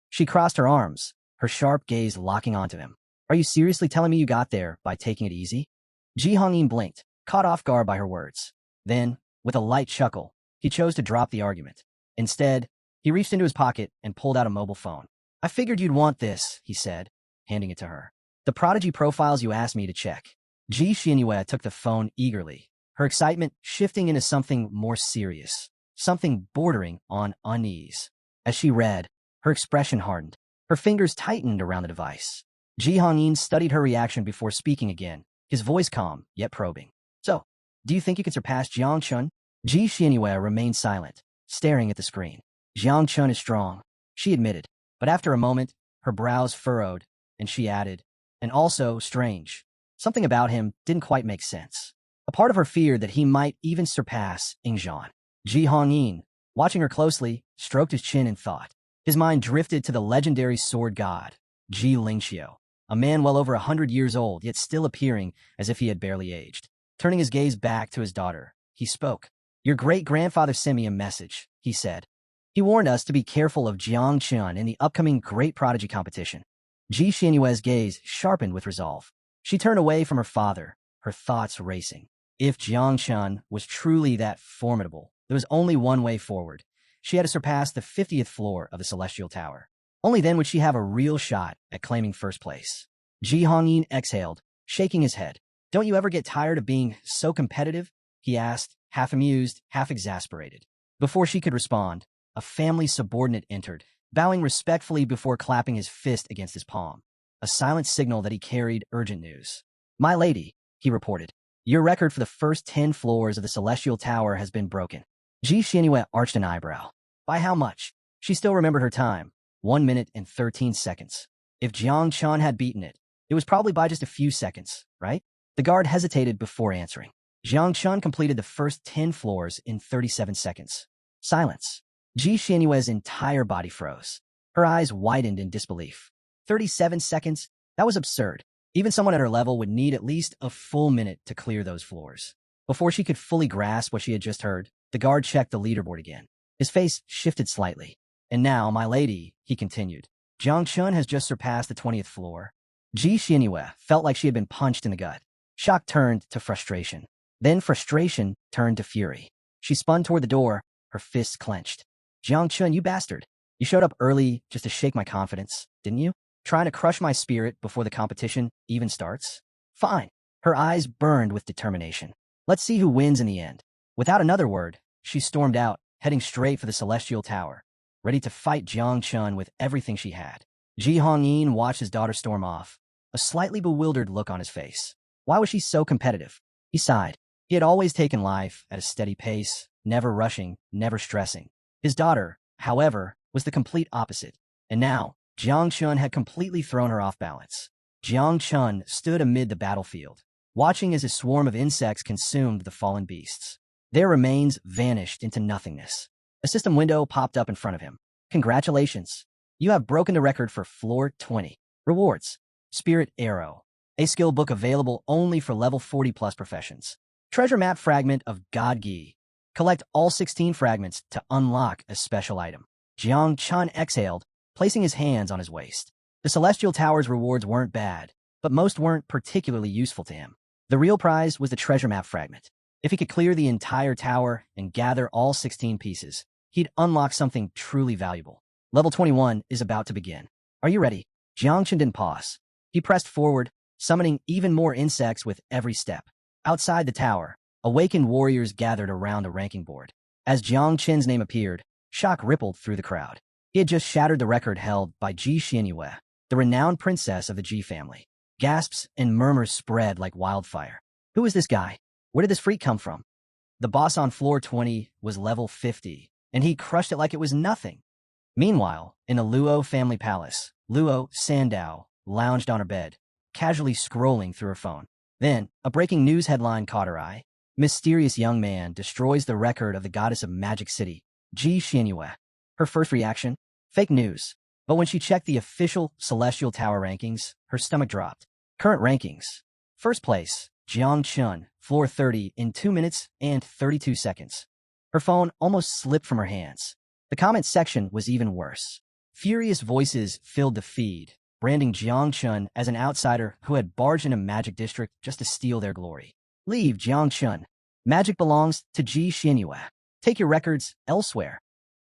S1: She crossed her arms, her sharp gaze locking onto him. Are you seriously telling me you got there by taking it easy? Ji Hongyin blinked, caught off guard by her words. Then, with a light chuckle, he chose to drop the argument. Instead, he reached into his pocket and pulled out a mobile phone. I figured you'd want this, he said, handing it to her. The prodigy profiles you asked me to check. Ji Xinyue took the phone eagerly, her excitement shifting into something more serious, something bordering on unease. As she read, her expression hardened. Her fingers tightened around the device. Ji Hongyin studied her reaction before speaking again, his voice calm, yet probing. So, do you think you can surpass Jang Chun? Ji Xinyue remained silent, staring at the screen. Jang Chun is strong, she admitted, but after a moment, her brows furrowed, and she added, and also strange. Something about him didn't quite make sense. A part of her feared that he might even surpass Ingzhan. Ji Hongyin, watching her closely, stroked his chin in thought. His mind drifted to the legendary sword god, Ji Lingxiu, a man well over 100 years old, yet still appearing as if he had barely aged. Turning his gaze back to his daughter, he spoke. Your great-grandfather sent me a message, he said. He warned us to be careful of Jiang Chun in the upcoming Great Prodigy competition. Ji Xinyue's gaze sharpened with resolve. She turned away from her father, her thoughts racing. If Jiang Chun was truly that formidable, there was only one way forward. She had to surpass the 50th floor of the Celestial Tower. Only then would she have a real shot at claiming first place. Ji Hongyin exhaled, shaking his head. Don't you ever get tired of being so competitive? He asked, half amused, half exasperated. Before she could respond, a family subordinate entered, bowing respectfully before clapping his fist against his palm. A silent signal that he carried urgent news. My lady, he reported, your record for the first 10 floors of the Celestial Tower has been broken. Ji Xinyue arched an eyebrow. By how much? She still remembered her time, 1 minute and 13 seconds. If Jiang Chun had beaten it, it was probably by just a few seconds, right? The guard hesitated before answering. Jiang Chun completed the first 10 floors in 37 seconds. Silence. Ji Xinyue's entire body froze. Her eyes widened in disbelief. 37 seconds? That was absurd. Even someone at her level would need at least a full minute to clear those floors. Before she could fully grasp what she had just heard, the guard checked the leaderboard again. His face shifted slightly. And now, my lady, he continued, Jiang Chun has just surpassed the 20th floor. Ji Xinyue felt like she had been punched in the gut. Shock turned to frustration. Then frustration turned to fury. She spun toward the door, her fists clenched. Jiang Chun, you bastard. You showed up early just to shake my confidence, didn't you? Trying to crush my spirit before the competition even starts? Fine. Her eyes burned with determination. Let's see who wins in the end. Without another word, she stormed out, heading straight for the Celestial Tower, ready to fight Jiang Chun with everything she had. Ji Hongyin watched his daughter storm off, a slightly bewildered look on his face. Why was she so competitive? He sighed. He had always taken life at a steady pace, never rushing, never stressing. His daughter, however, was the complete opposite. And now, Jiang Chun had completely thrown her off balance. Jiang Chun stood amid the battlefield, watching as a swarm of insects consumed the fallen beasts. Their remains vanished into nothingness. A system window popped up in front of him. Congratulations. You have broken the record for floor 20. Rewards. Spirit Arrow. A skill book available only for level 40 plus professions. Treasure map fragment of God Gi. Collect all 16 fragments to unlock a special item. Jiang Chun exhaled, placing his hands on his waist. The Celestial Tower's rewards weren't bad, but most weren't particularly useful to him. The real prize was the treasure map fragment. If he could clear the entire tower and gather all 16 pieces, he'd unlock something truly valuable. Level 21 is about to begin. Are you ready? Jiang Chun didn't pause. He pressed forward, summoning even more insects with every step. Outside the tower, awakened warriors gathered around the ranking board. As Jiang Chun's name appeared, shock rippled through the crowd. He had just shattered the record held by Ji Xinyue, the renowned princess of the Ji family. Gasps and murmurs spread like wildfire. Who is this guy? Where did this freak come from? The boss on floor 20 was level 50, and he crushed it like it was nothing. Meanwhile, in the Luo family palace, Luo Sandao lounged on her bed, casually scrolling through her phone. Then, a breaking news headline caught her eye. Mysterious young man destroys the record of the goddess of Magic City, Ji Xianyue. Her first reaction? Fake news. But when she checked the official Celestial Tower rankings, her stomach dropped. Current rankings. First place, Jang Chun, floor 30 in 2 minutes and 32 seconds. Her phone almost slipped from her hands. The comment section was even worse. Furious voices filled the feed, branding Jiang Chun as an outsider who had barged into Magic District just to steal their glory. Leave Jiang Chun. Magic belongs to Ji Xianyue. Take your records elsewhere.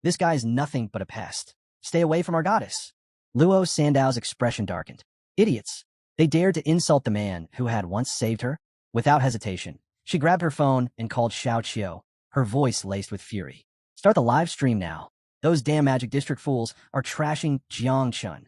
S1: This guy's nothing but a pest. Stay away from our goddess. Luo Sandao's expression darkened. Idiots. They dared to insult the man who had once saved her. Without hesitation, she grabbed her phone and called Shiao, her voice laced with fury. Start the live stream now. Those damn Magic District fools are trashing Jiang Chun.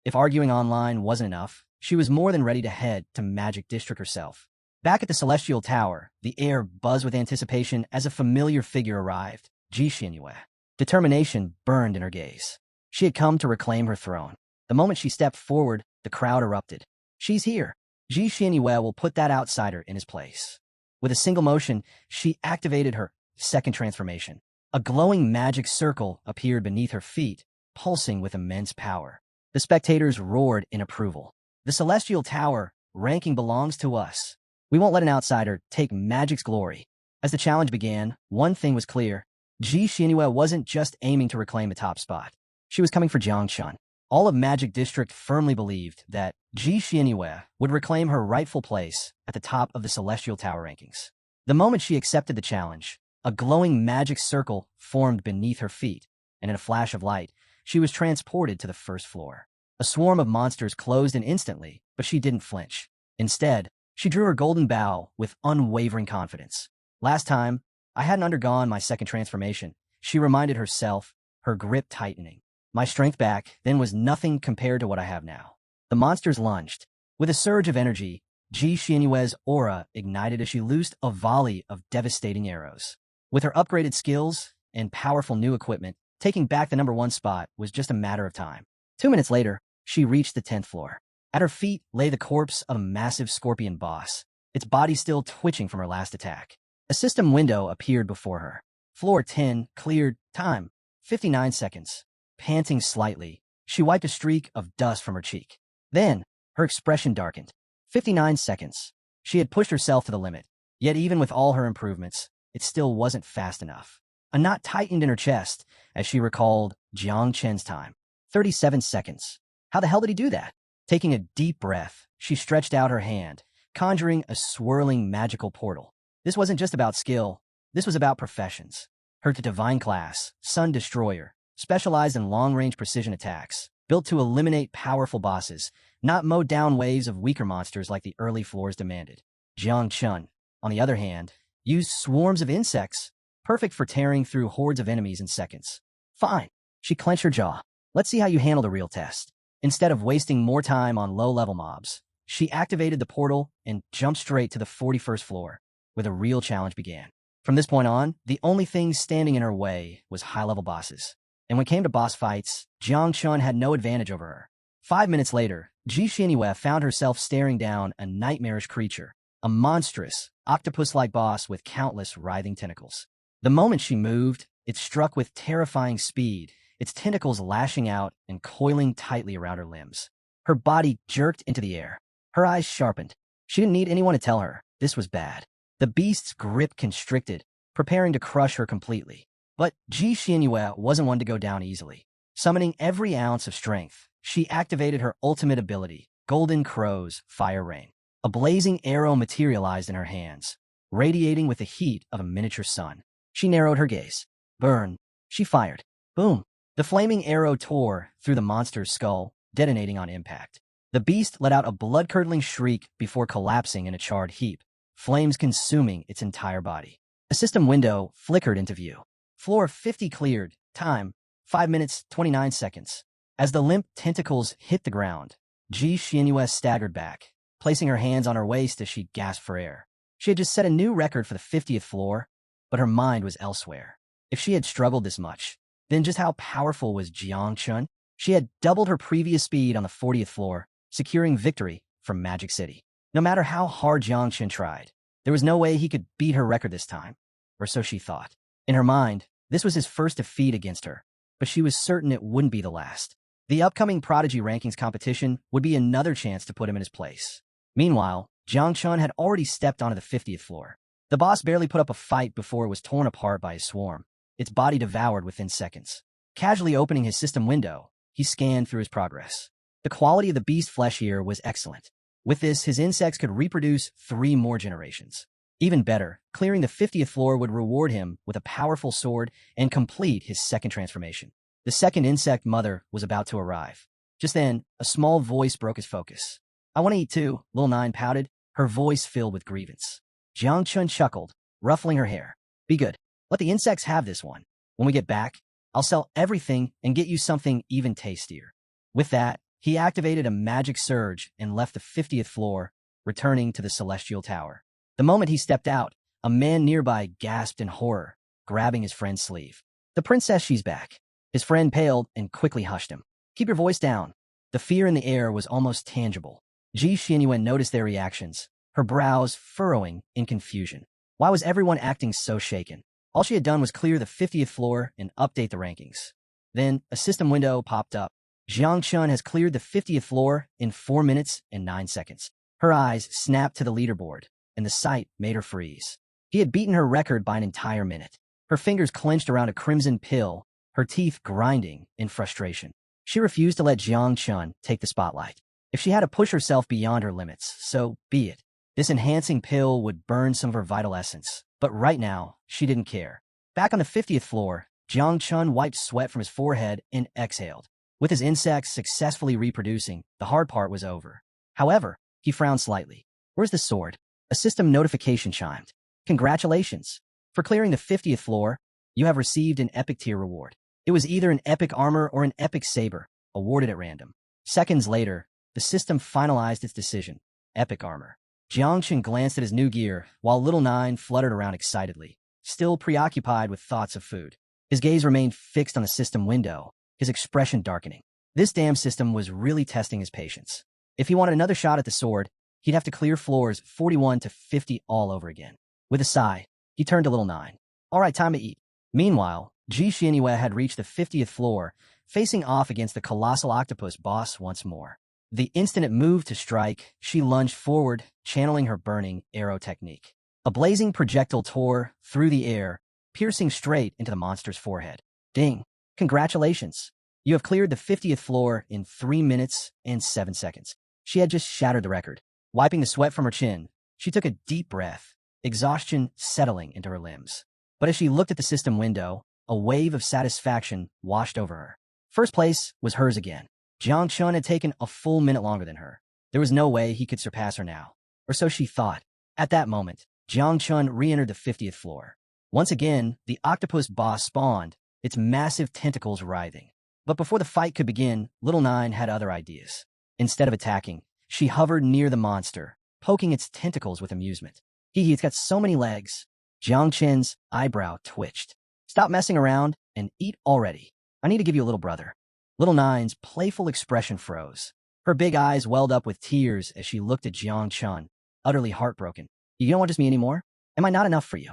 S1: If arguing online wasn't enough, she was more than ready to head to Magic District herself. Back at the Celestial Tower, the air buzzed with anticipation as a familiar figure arrived, Ji Xianyue. Determination burned in her gaze. She had come to reclaim her throne. The moment she stepped forward, the crowd erupted. She's here. Ji Xianyue will put that outsider in his place. With a single motion, she activated her second transformation. A glowing magic circle appeared beneath her feet, pulsing with immense power. The spectators roared in approval. The Celestial Tower ranking belongs to us. We won't let an outsider take Magic's glory. As the challenge began, one thing was clear. Ji Xianyue wasn't just aiming to reclaim a top spot. She was coming for Jiang Chun. All of Magic District firmly believed that Ji Xianyue would reclaim her rightful place at the top of the Celestial Tower rankings. The moment she accepted the challenge, a glowing magic circle formed beneath her feet, and in a flash of light, she was transported to the first floor. A swarm of monsters closed in instantly, but she didn't flinch. Instead, she drew her golden bow with unwavering confidence. Last time, I hadn't undergone my second transformation, she reminded herself, her grip tightening. My strength back then was nothing compared to what I have now. The monsters lunged. With a surge of energy, Ji Xianyue's aura ignited as she loosed a volley of devastating arrows. With her upgraded skills and powerful new equipment, taking back the #1 spot was just a matter of time. 2 minutes later, she reached the 10th floor. At her feet lay the corpse of a massive scorpion boss, its body still twitching from her last attack. A system window appeared before her. Floor 10 cleared. Time, 59 seconds. Panting slightly, she wiped a streak of dust from her cheek. Then, her expression darkened. 59 seconds. She had pushed herself to the limit. Yet even with all her improvements, it still wasn't fast enough. A knot tightened in her chest as she recalled Jiang Chen's time. 37 seconds. How the hell did he do that? Taking a deep breath, she stretched out her hand, conjuring a swirling magical portal. This wasn't just about skill. This was about professions. Her divine class, Sun Destroyer, specialized in long-range precision attacks, built to eliminate powerful bosses, not mow down waves of weaker monsters like the early floors demanded. Jiang Chun, on the other hand, used swarms of insects, perfect for tearing through hordes of enemies in seconds. Fine. She clenched her jaw. Let's see how you handle the real test. Instead of wasting more time on low-level mobs, she activated the portal and jumped straight to the 41st floor, where the real challenge began. From this point on, the only thing standing in her way was high-level bosses. And when it came to boss fights, Jiang Chun had no advantage over her. 5 minutes later, Ji Xianyue found herself staring down a nightmarish creature, a monstrous, octopus-like boss with countless writhing tentacles. The moment she moved, it struck with terrifying speed, its tentacles lashing out and coiling tightly around her limbs. Her body jerked into the air. Her eyes sharpened. She didn't need anyone to tell her this was bad. The beast's grip constricted, preparing to crush her completely. But Ji Xianyue wasn't one to go down easily. Summoning every ounce of strength, she activated her ultimate ability, Golden Crow's Fire Rain. A blazing arrow materialized in her hands, radiating with the heat of a miniature sun. She narrowed her gaze. Burn. She fired. Boom. The flaming arrow tore through the monster's skull, detonating on impact. The beast let out a blood-curdling shriek before collapsing in a charred heap, flames consuming its entire body. A system window flickered into view. Floor 50 cleared. Time, 5 minutes, 29 seconds. As the limp tentacles hit the ground, Ji Xianyue staggered back, placing her hands on her waist as she gasped for air. She had just set a new record for the 50th floor, but her mind was elsewhere. If she had struggled this much, then just how powerful was Jiang Chun? She had doubled her previous speed on the 40th floor, securing victory from Magic City. No matter how hard Jiang Chun tried, There was no way he could beat her record this time, or so she thought. In her mind, this was his first defeat against her, but she was certain it wouldn't be the last. The upcoming Prodigy Rankings competition would be another chance to put him in his place. Meanwhile, Jang Chun had already stepped onto the 50th floor. The boss barely put up a fight before it was torn apart by his swarm, its body devoured within seconds. Casually opening his system window, he scanned through his progress. The quality of the beast flesh here was excellent. With this, his insects could reproduce 3 more generations. Even better, clearing the 50th floor would reward him with a powerful sword and complete his second transformation. The second insect mother was about to arrive. Just then, a small voice broke his focus. "I want to eat too," Lil Nine pouted, her voice filled with grievance. Jang Chun chuckled, ruffling her hair. "Be good. Let the insects have this one. When we get back, I'll sell everything and get you something even tastier." With that, he activated a magic surge and left the 50th floor, returning to the Celestial Tower. The moment he stepped out, a man nearby gasped in horror, grabbing his friend's sleeve. "The princess, she's back." His friend paled and quickly hushed him. "Keep your voice down." The fear in the air was almost tangible. Ji Xianyuan noticed their reactions, her brows furrowing in confusion. Why was everyone acting so shaken? All she had done was clear the 50th floor and update the rankings. Then, a system window popped up. Jang Chun has cleared the 50th floor in 4 minutes and 9 seconds. Her eyes snapped to the leaderboard, and the sight made her freeze. He had beaten her record by an entire minute. Her fingers clenched around a crimson pill, her teeth grinding in frustration. She refused to let Jang Chun take the spotlight. If she had to push herself beyond her limits, so be it. This enhancing pill would burn some of her vital essence, but right now, she didn't care. Back on the 50th floor, Jang Chun wiped sweat from his forehead and exhaled. With his insects successfully reproducing, the hard part was over. However, he frowned slightly. "Where's the sword?" A system notification chimed. "Congratulations! For clearing the 50th floor, you have received an epic tier reward." It was either an epic armor or an epic saber, awarded at random. Seconds later, the system finalized its decision. Epic armor. Jiang Chun glanced at his new gear, while Little Nine fluttered around excitedly, still preoccupied with thoughts of food. His gaze remained fixed on the system window, his expression darkening. This damn system was really testing his patience. If he wanted another shot at the sword, he'd have to clear floors 41 to 50 all over again. With a sigh, he turned to Little Nine. "All right, time to eat." Meanwhile, Ji Xianyue had reached the 50th floor, facing off against the colossal octopus boss once more. The instant it moved to strike, she lunged forward, channeling her burning arrow technique. A blazing projectile tore through the air, piercing straight into the monster's forehead. "Ding! Congratulations! You have cleared the 50th floor in 3 minutes and 7 seconds. She had just shattered the record. Wiping the sweat from her chin, she took a deep breath, exhaustion settling into her limbs. But as she looked at the system window, a wave of satisfaction washed over her. First place was hers again. Jang Chun had taken a full minute longer than her. There was no way he could surpass her now. Or so she thought. At that moment, Jang Chun re-entered the 50th floor. Once again, the octopus boss spawned, its massive tentacles writhing. But before the fight could begin, Little Nine had other ideas. Instead of attacking, she hovered near the monster, poking its tentacles with amusement. It's got so many legs." Jiang Chen's eyebrow twitched. "Stop messing around and eat already. I need to give you a little brother." Little Nine's playful expression froze. Her big eyes welled up with tears as she looked at Jiang Chun, utterly heartbroken. "You don't want just me anymore? Am I not enough for you?"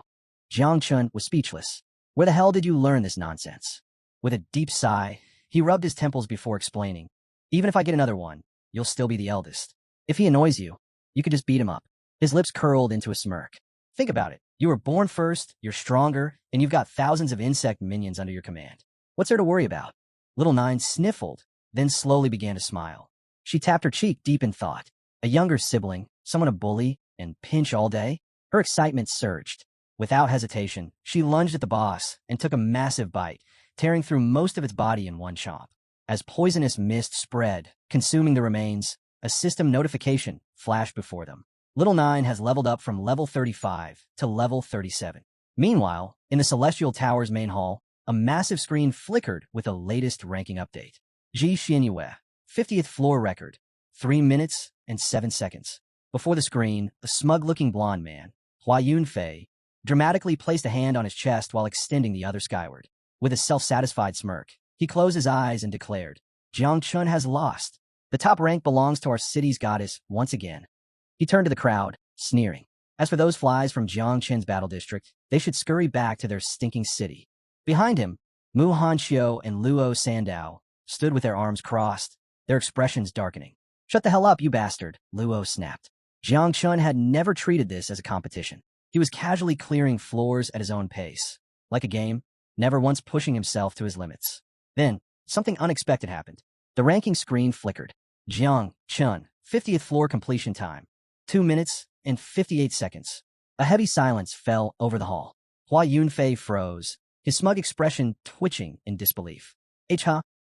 S1: Jiang Chun was speechless. "Where the hell did you learn this nonsense?" With a deep sigh, he rubbed his temples before explaining. "Even if I get another one, you'll still be the eldest. If he annoys you, you could just beat him up." His lips curled into a smirk. "Think about it. You were born first, you're stronger, and you've got thousands of insect minions under your command. What's there to worry about?" Little Nine sniffled, then slowly began to smile. She tapped her cheek deep in thought. A younger sibling, someone to bully and pinch all day? Her excitement surged. Without hesitation, she lunged at the boss and took a massive bite, tearing through most of its body in one chomp. As poisonous mist spread, consuming the remains, a system notification flashed before them. Little Nine has leveled up from level 35 to level 37. Meanwhile, in the Celestial Tower's main hall, a massive screen flickered with the latest ranking update. Ji Xianyue, 50th floor record, 3 minutes and 7 seconds. Before the screen, a smug-looking blonde man, Hua Yunfei, dramatically placed a hand on his chest while extending the other skyward. With a self-satisfied smirk, he closed his eyes and declared, "Jiang Chun has lost. The top rank belongs to our city's goddess once again." He turned to the crowd, sneering. As for those flies from Jang Chun's battle district, they should scurry back to their stinking city. Behind him, Mu Hanxiu and Luo Sandao stood with their arms crossed, their expressions darkening. "Shut the hell up, you bastard," Luo snapped. Jiang Chun had never treated this as a competition. He was casually clearing floors at his own pace, like a game, never once pushing himself to his limits. Then, something unexpected happened. The ranking screen flickered. Jiang Chun, 50th floor completion time, 2 minutes and 58 seconds. A heavy silence fell over the hall. Hua Yunfei froze, his smug expression twitching in disbelief.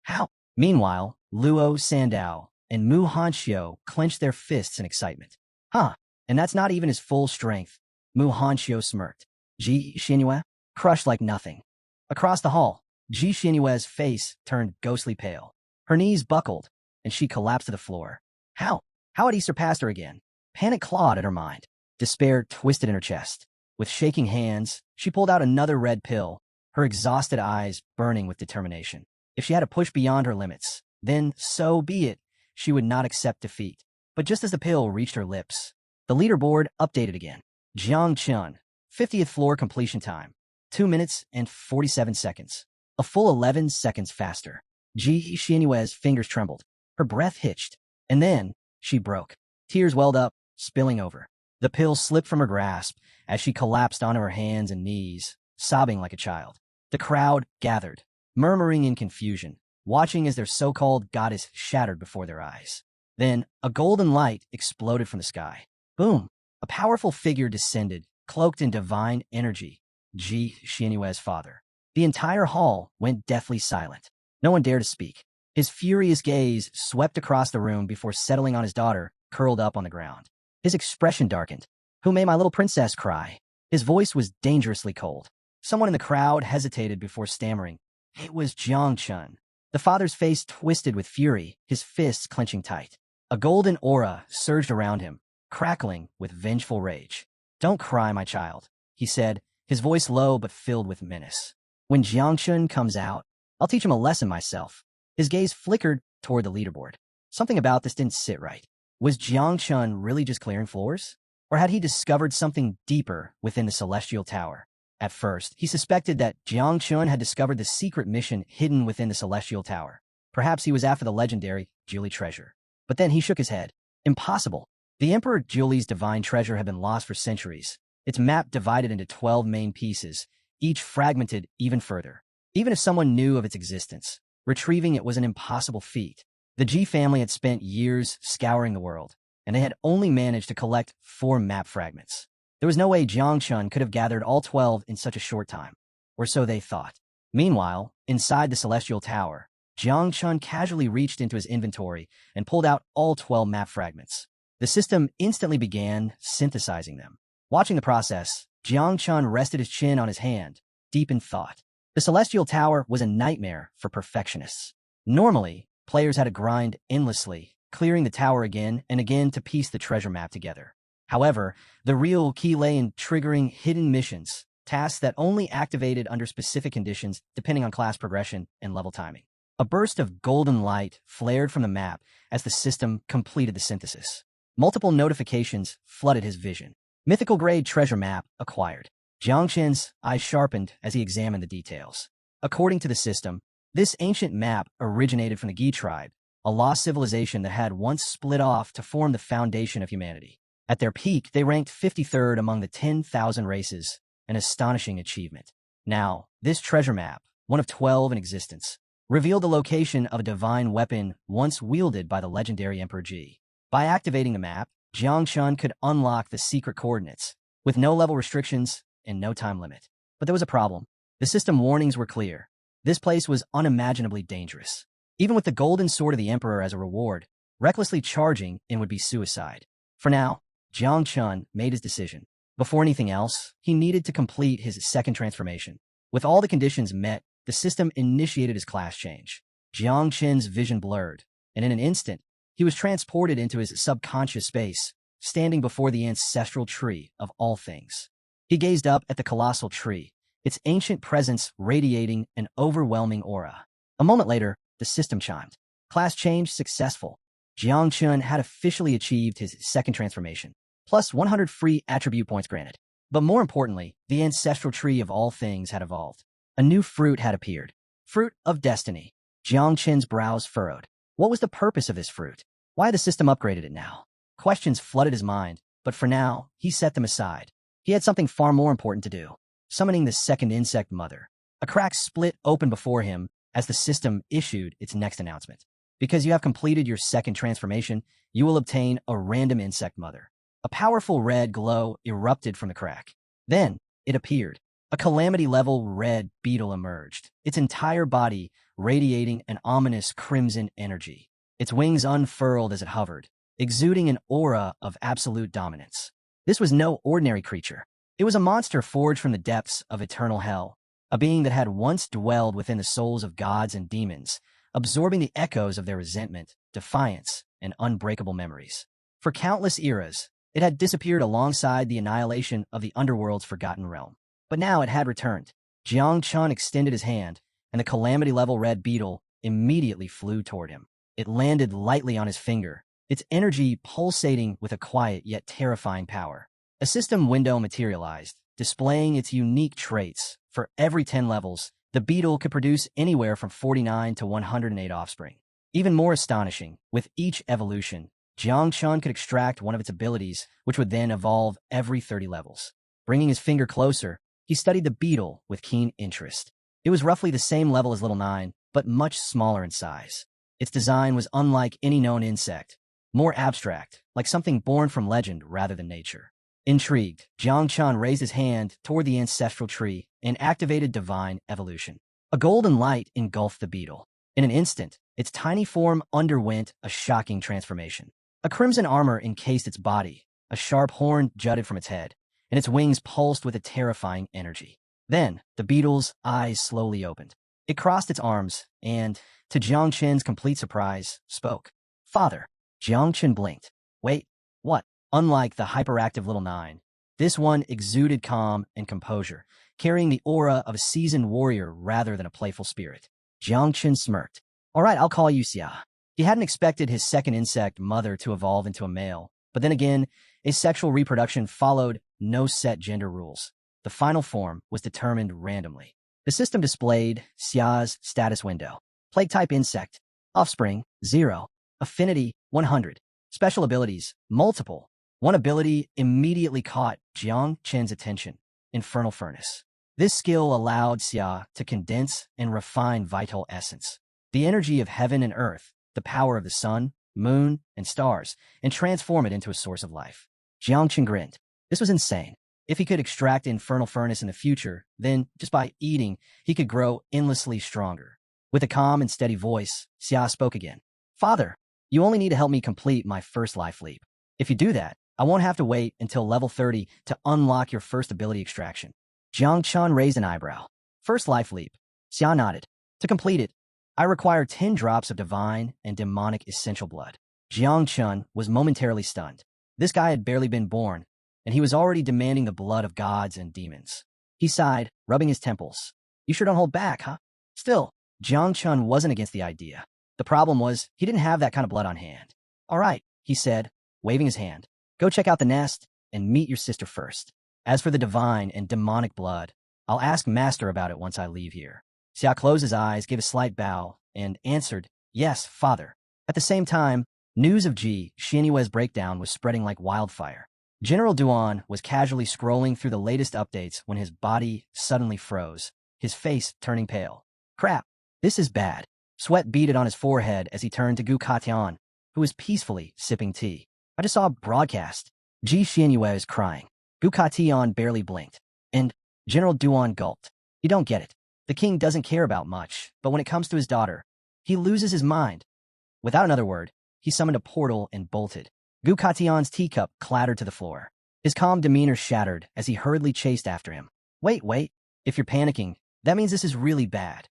S1: How? Meanwhile, Luo Sandao and Mu Hanxiu clenched their fists in excitement. And that's not even his full strength. Mu Hanxiu smirked. Ji Xinyue? Crushed like nothing. Across the hall, Ji Xinyue's face turned ghostly pale. Her knees buckled, and she collapsed to the floor. How had he surpassed her again? Panic clawed at her mind. Despair twisted in her chest. With shaking hands, she pulled out another red pill, her exhausted eyes burning with determination. If she had to push beyond her limits, then so be it. She would not accept defeat. But just as the pill reached her lips, the leaderboard updated again. Jiang Chun, 50th floor completion time, 2 minutes and 47 seconds. A full 11 seconds faster. Ji Xinyue's fingers trembled. Her breath hitched. And then she broke. Tears welled up, spilling over. The pill slipped from her grasp as she collapsed onto her hands and knees, sobbing like a child. The crowd gathered, murmuring in confusion, watching as their so-called goddess shattered before their eyes. Then, a golden light exploded from the sky. Boom! A powerful figure descended, cloaked in divine energy. Ji Xinyue's father. The entire hall went deathly silent. No one dared to speak. His furious gaze swept across the room before settling on his daughter, curled up on the ground. His expression darkened. "Who made my little princess cry?" His voice was dangerously cold. Someone in the crowd hesitated before stammering. It was Jiang Chun. The father's face twisted with fury, his fists clenching tight. A golden aura surged around him, crackling with vengeful rage. "Don't cry, my child," he said, his voice low but filled with menace. "When Jiang Chun comes out, I'll teach him a lesson myself." His gaze flickered toward the leaderboard. Something about this didn't sit right. Was Jiang Chun really just clearing floors? Or had he discovered something deeper within the Celestial Tower? At first, he suspected that Jiang Chun had discovered the secret mission hidden within the Celestial Tower. Perhaps he was after the legendary Julie treasure. But then he shook his head. Impossible. The Emperor Julie's divine treasure had been lost for centuries, its map divided into 12 main pieces, each fragmented even further. Even if someone knew of its existence, retrieving it was an impossible feat. The Ji family had spent years scouring the world, and they had only managed to collect 4 map fragments. There was no way Jiang Chun could have gathered all 12 in such a short time, or so they thought. Meanwhile, inside the Celestial Tower, Jiang Chun casually reached into his inventory and pulled out all 12 map fragments. The system instantly began synthesizing them. Watching the process, Jiang Chun rested his chin on his hand, deep in thought. The Celestial Tower was a nightmare for perfectionists. Normally, players had to grind endlessly, clearing the tower again and again to piece the treasure map together. However, the real key lay in triggering hidden missions, tasks that only activated under specific conditions depending on class progression and level timing. A burst of golden light flared from the map as the system completed the synthesis. Multiple notifications flooded his vision. Mythical-grade treasure map acquired. Jiang Chun's eyes sharpened as he examined the details. According to the system, this ancient map originated from the Gi tribe, a lost civilization that had once split off to form the foundation of humanity. At their peak, they ranked 53rd among the 10,000 races, an astonishing achievement. Now, this treasure map, one of 12 in existence, revealed the location of a divine weapon once wielded by the legendary Emperor Ji. By activating the map, Jiang Chun could unlock the secret coordinates, with no level restrictions and no time limit. But there was a problem. The system warnings were clear. This place was unimaginably dangerous. Even with the golden sword of the Emperor as a reward, recklessly charging in would be suicide. For now, Jiang Chun made his decision. Before anything else, he needed to complete his second transformation. With all the conditions met, the system initiated his class change. Jiang Chun's vision blurred, and in an instant, he was transported into his subconscious space, standing before the ancestral tree of all things. He gazed up at the colossal tree, its ancient presence radiating an overwhelming aura. A moment later, the system chimed. Class change successful. Jiang Chun had officially achieved his second transformation. plus 100 free attribute points granted. But more importantly, the ancestral tree of all things had evolved. A new fruit had appeared. Fruit of Destiny. Jang Chun's brows furrowed. What was the purpose of this fruit? Why had the system upgraded it now? Questions flooded his mind, but for now, he set them aside. He had something far more important to do. Summoning the second insect mother. A crack split open before him as the system issued its next announcement. Because you have completed your second transformation, you will obtain a random insect mother. A powerful red glow erupted from the crack. Then, it appeared. A calamity-level red beetle emerged, its entire body radiating an ominous crimson energy. Its wings unfurled as it hovered, exuding an aura of absolute dominance. This was no ordinary creature. It was a monster forged from the depths of eternal hell, a being that had once dwelled within the souls of gods and demons, absorbing the echoes of their resentment, defiance, and unbreakable memories. For countless eras, it had disappeared alongside the annihilation of the underworld's forgotten realm. But now it had returned. Jang Chun extended his hand, and the calamity-level red beetle immediately flew toward him. It landed lightly on his finger, its energy pulsating with a quiet yet terrifying power. A system window materialized, displaying its unique traits. For every 10 levels, the beetle could produce anywhere from 49 to 108 offspring. Even more astonishing, with each evolution, Jang Chun could extract one of its abilities, which would then evolve every 30 levels. Bringing his finger closer, he studied the beetle with keen interest. It was roughly the same level as Little Nine, but much smaller in size. Its design was unlike any known insect, more abstract, like something born from legend rather than nature. Intrigued, Jang Chun raised his hand toward the ancestral tree and activated divine evolution. A golden light engulfed the beetle. In an instant, its tiny form underwent a shocking transformation. A crimson armor encased its body, a sharp horn jutted from its head, and its wings pulsed with a terrifying energy. Then, the beetle's eyes slowly opened. It crossed its arms and, to Jiang Chen's complete surprise, spoke. "Father." Jiang Chen blinked. "Wait, what?" Unlike the hyperactive Little Nine, this one exuded calm and composure, carrying the aura of a seasoned warrior rather than a playful spirit. Jiang Chen smirked. "All right, I'll call you Xia." He hadn't expected his second insect mother to evolve into a male, but then again, asexual reproduction followed no set gender rules. The final form was determined randomly. The system displayed Xia's status window. Plague-type insect. Offspring, 0. Affinity, 100. Special abilities, multiple. One ability immediately caught Jiang Chen's attention, Infernal Furnace. This skill allowed Xia to condense and refine vital essence, the energy of heaven and earth, the power of the sun, moon, and stars, and transform it into a source of life. Jiang Chen grinned. This was insane. If he could extract Infernal Furnace in the future, then, just by eating, he could grow endlessly stronger. With a calm and steady voice, Xia spoke again. "Father, you only need to help me complete my first life leap. If you do that, I won't have to wait until level 30 to unlock your first ability extraction." Jiang Chun raised an eyebrow. "First life leap." Xia nodded. "To complete it, I require 10 drops of divine and demonic essential blood." Jiang Chun was momentarily stunned. This guy had barely been born, and he was already demanding the blood of gods and demons. He sighed, rubbing his temples. "You sure don't hold back, huh?" Still, Jiang Chun wasn't against the idea. The problem was, he didn't have that kind of blood on hand. "All right," he said, waving his hand. "Go check out the nest and meet your sister first. As for the divine and demonic blood, I'll ask Master about it once I leave here." Xia closed his eyes, gave a slight bow, and answered, "Yes, father." At the same time, news of Ji Xianyue's breakdown was spreading like wildfire. General Duan was casually scrolling through the latest updates when his body suddenly froze, his face turning pale. "Crap, this is bad." Sweat beaded on his forehead as he turned to Gu Katian, who was peacefully sipping tea. "I just saw a broadcast. Ji Xianyue is crying." Gu Katian barely blinked, and General Duan gulped. "You don't get it. The king doesn't care about much, but when it comes to his daughter, he loses his mind." Without another word, he summoned a portal and bolted. Gu Katian's teacup clattered to the floor. His calm demeanor shattered as he hurriedly chased after him. Wait. If you're panicking, that means this is really bad."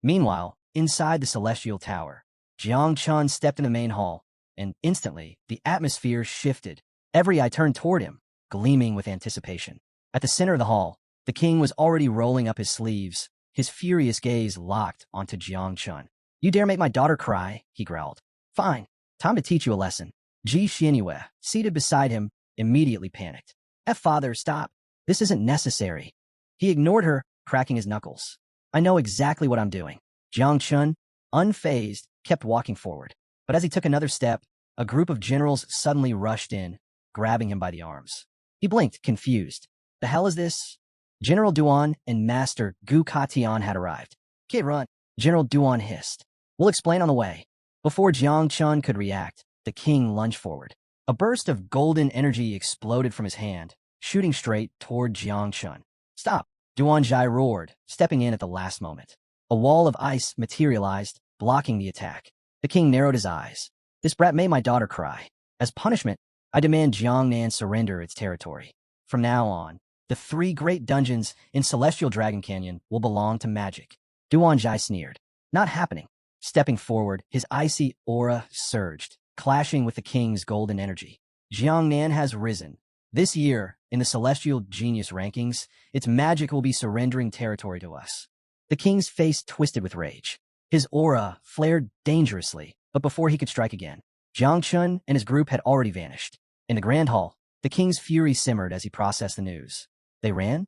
S1: Meanwhile, inside the Celestial Tower, Jiang Chun stepped in the main hall, and instantly, the atmosphere shifted. Every eye turned toward him, gleaming with anticipation. At the center of the hall, the king was already rolling up his sleeves, his furious gaze locked onto Jiang Chun. "You dare make my daughter cry?" he growled. "Fine. Time to teach you a lesson." Ji Xianyue, seated beside him, immediately panicked. Father, stop. This isn't necessary. He ignored her, cracking his knuckles. I know exactly what I'm doing. Jang Chun, unfazed, kept walking forward. But as he took another step, a group of generals suddenly rushed in, grabbing him by the arms. He blinked, confused. The hell is this? General Duan and Master Gu Katian had arrived. Kid, run. General Duan hissed. We'll explain on the way. Before Jiang Chun could react, the king lunged forward. A burst of golden energy exploded from his hand, shooting straight toward Jiang Chun. Stop! Duan Jai roared, stepping in at the last moment. A wall of ice materialized, blocking the attack. The king narrowed his eyes. This brat made my daughter cry. As punishment, I demand Jiangnan surrender its territory. From now on, the 3 great dungeons in Celestial Dragon Canyon will belong to magic. Duan Jai sneered. Not happening. Stepping forward, his icy aura surged, clashing with the king's golden energy. Jiangnan has risen. This year, in the Celestial Genius rankings, its magic will be surrendering territory to us. The king's face twisted with rage. His aura flared dangerously, but before he could strike again, Jiang Chun and his group had already vanished. In the Grand Hall, the king's fury simmered as he processed the news. They ran?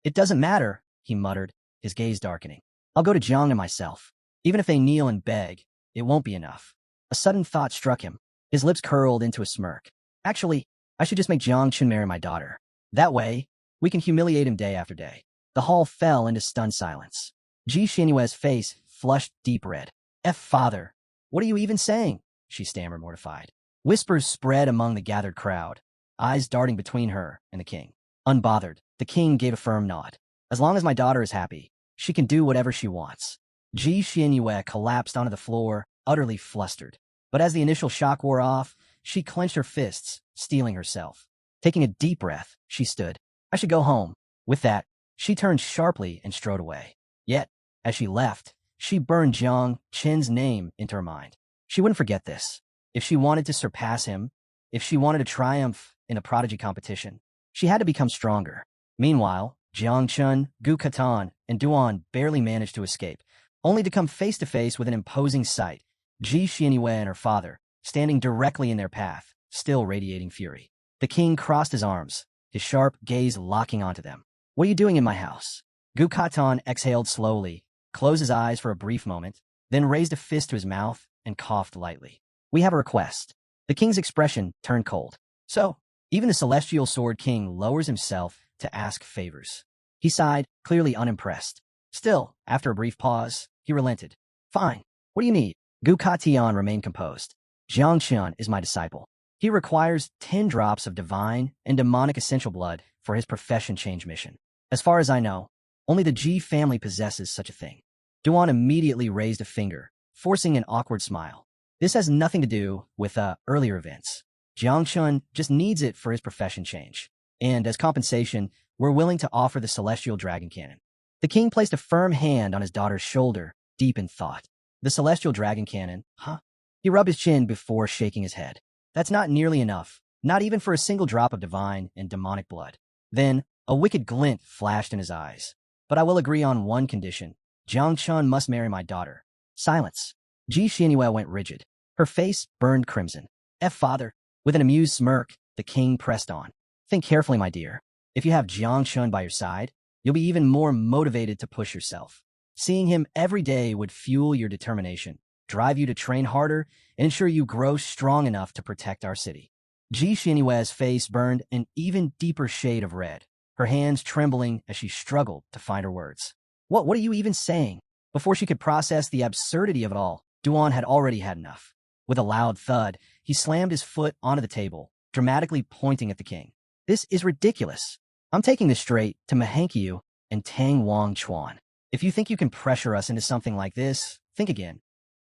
S1: It doesn't matter, he muttered, his gaze darkening. I'll go to Jiang and myself. Even if they kneel and beg, it won't be enough. A sudden thought struck him. His lips curled into a smirk. Actually, I should just make Jiang Chun marry my daughter. That way, we can humiliate him day after day. The hall fell into stunned silence. Ji Xinyue's face flushed deep red. Father, what are you even saying? She stammered, mortified. Whispers spread among the gathered crowd, eyes darting between her and the king. Unbothered, the king gave a firm nod. As long as my daughter is happy, she can do whatever she wants. Ji Xinyue collapsed onto the floor, utterly flustered. But as the initial shock wore off, she clenched her fists, steeling herself. Taking a deep breath, she stood. I should go home. With that, she turned sharply and strode away. Yet, as she left, she burned Jiang Chen's name into her mind. She wouldn't forget this. If she wanted to surpass him, if she wanted to triumph in a prodigy competition, she had to become stronger. Meanwhile, Jiang Chun, Gu Katan, and Duan barely managed to escape, only to come face to face with an imposing sight, Ji Xinyue and her father, standing directly in their path, still radiating fury. The king crossed his arms, his sharp gaze locking onto them. What are you doing in my house? Gu Katan exhaled slowly, closed his eyes for a brief moment, then raised a fist to his mouth and coughed lightly. We have a request. The king's expression turned cold. So, even the Celestial Sword King lowers himself to ask favors. He sighed, clearly unimpressed. Still, after a brief pause, he relented. Fine. What do you need? Gu Katian remained composed. Jiang Chun is my disciple. He requires 10 drops of divine and demonic essential blood for his profession change mission. As far as I know, only the Ji family possesses such a thing. Duan immediately raised a finger, forcing an awkward smile. This has nothing to do with earlier events. Jiang Chun just needs it for his profession change. And as compensation, we're willing to offer the Celestial Dragon Cannon. The king placed a firm hand on his daughter's shoulder, deep in thought. The Celestial Dragon Cannon, huh? He rubbed his chin before shaking his head. That's not nearly enough, not even for a single drop of divine and demonic blood. Then, a wicked glint flashed in his eyes. But I will agree on one condition. Jiang Chun must marry my daughter. Silence. Ji Xinyue went rigid. Her face burned crimson. Father. With an amused smirk, the king pressed on. Think carefully, my dear. If you have Jiang Chun by your side, you'll be even more motivated to push yourself. Seeing him every day would fuel your determination, drive you to train harder, and ensure you grow strong enough to protect our city. Ji Xinyue's face burned an even deeper shade of red, her hands trembling as she struggled to find her words. What are you even saying? Before she could process the absurdity of it all, Duan had already had enough. With a loud thud, he slammed his foot onto the table, dramatically pointing at the king. This is ridiculous. I'm taking this straight to Mahankyu and Tang Wang Chuan. If you think you can pressure us into something like this, think again.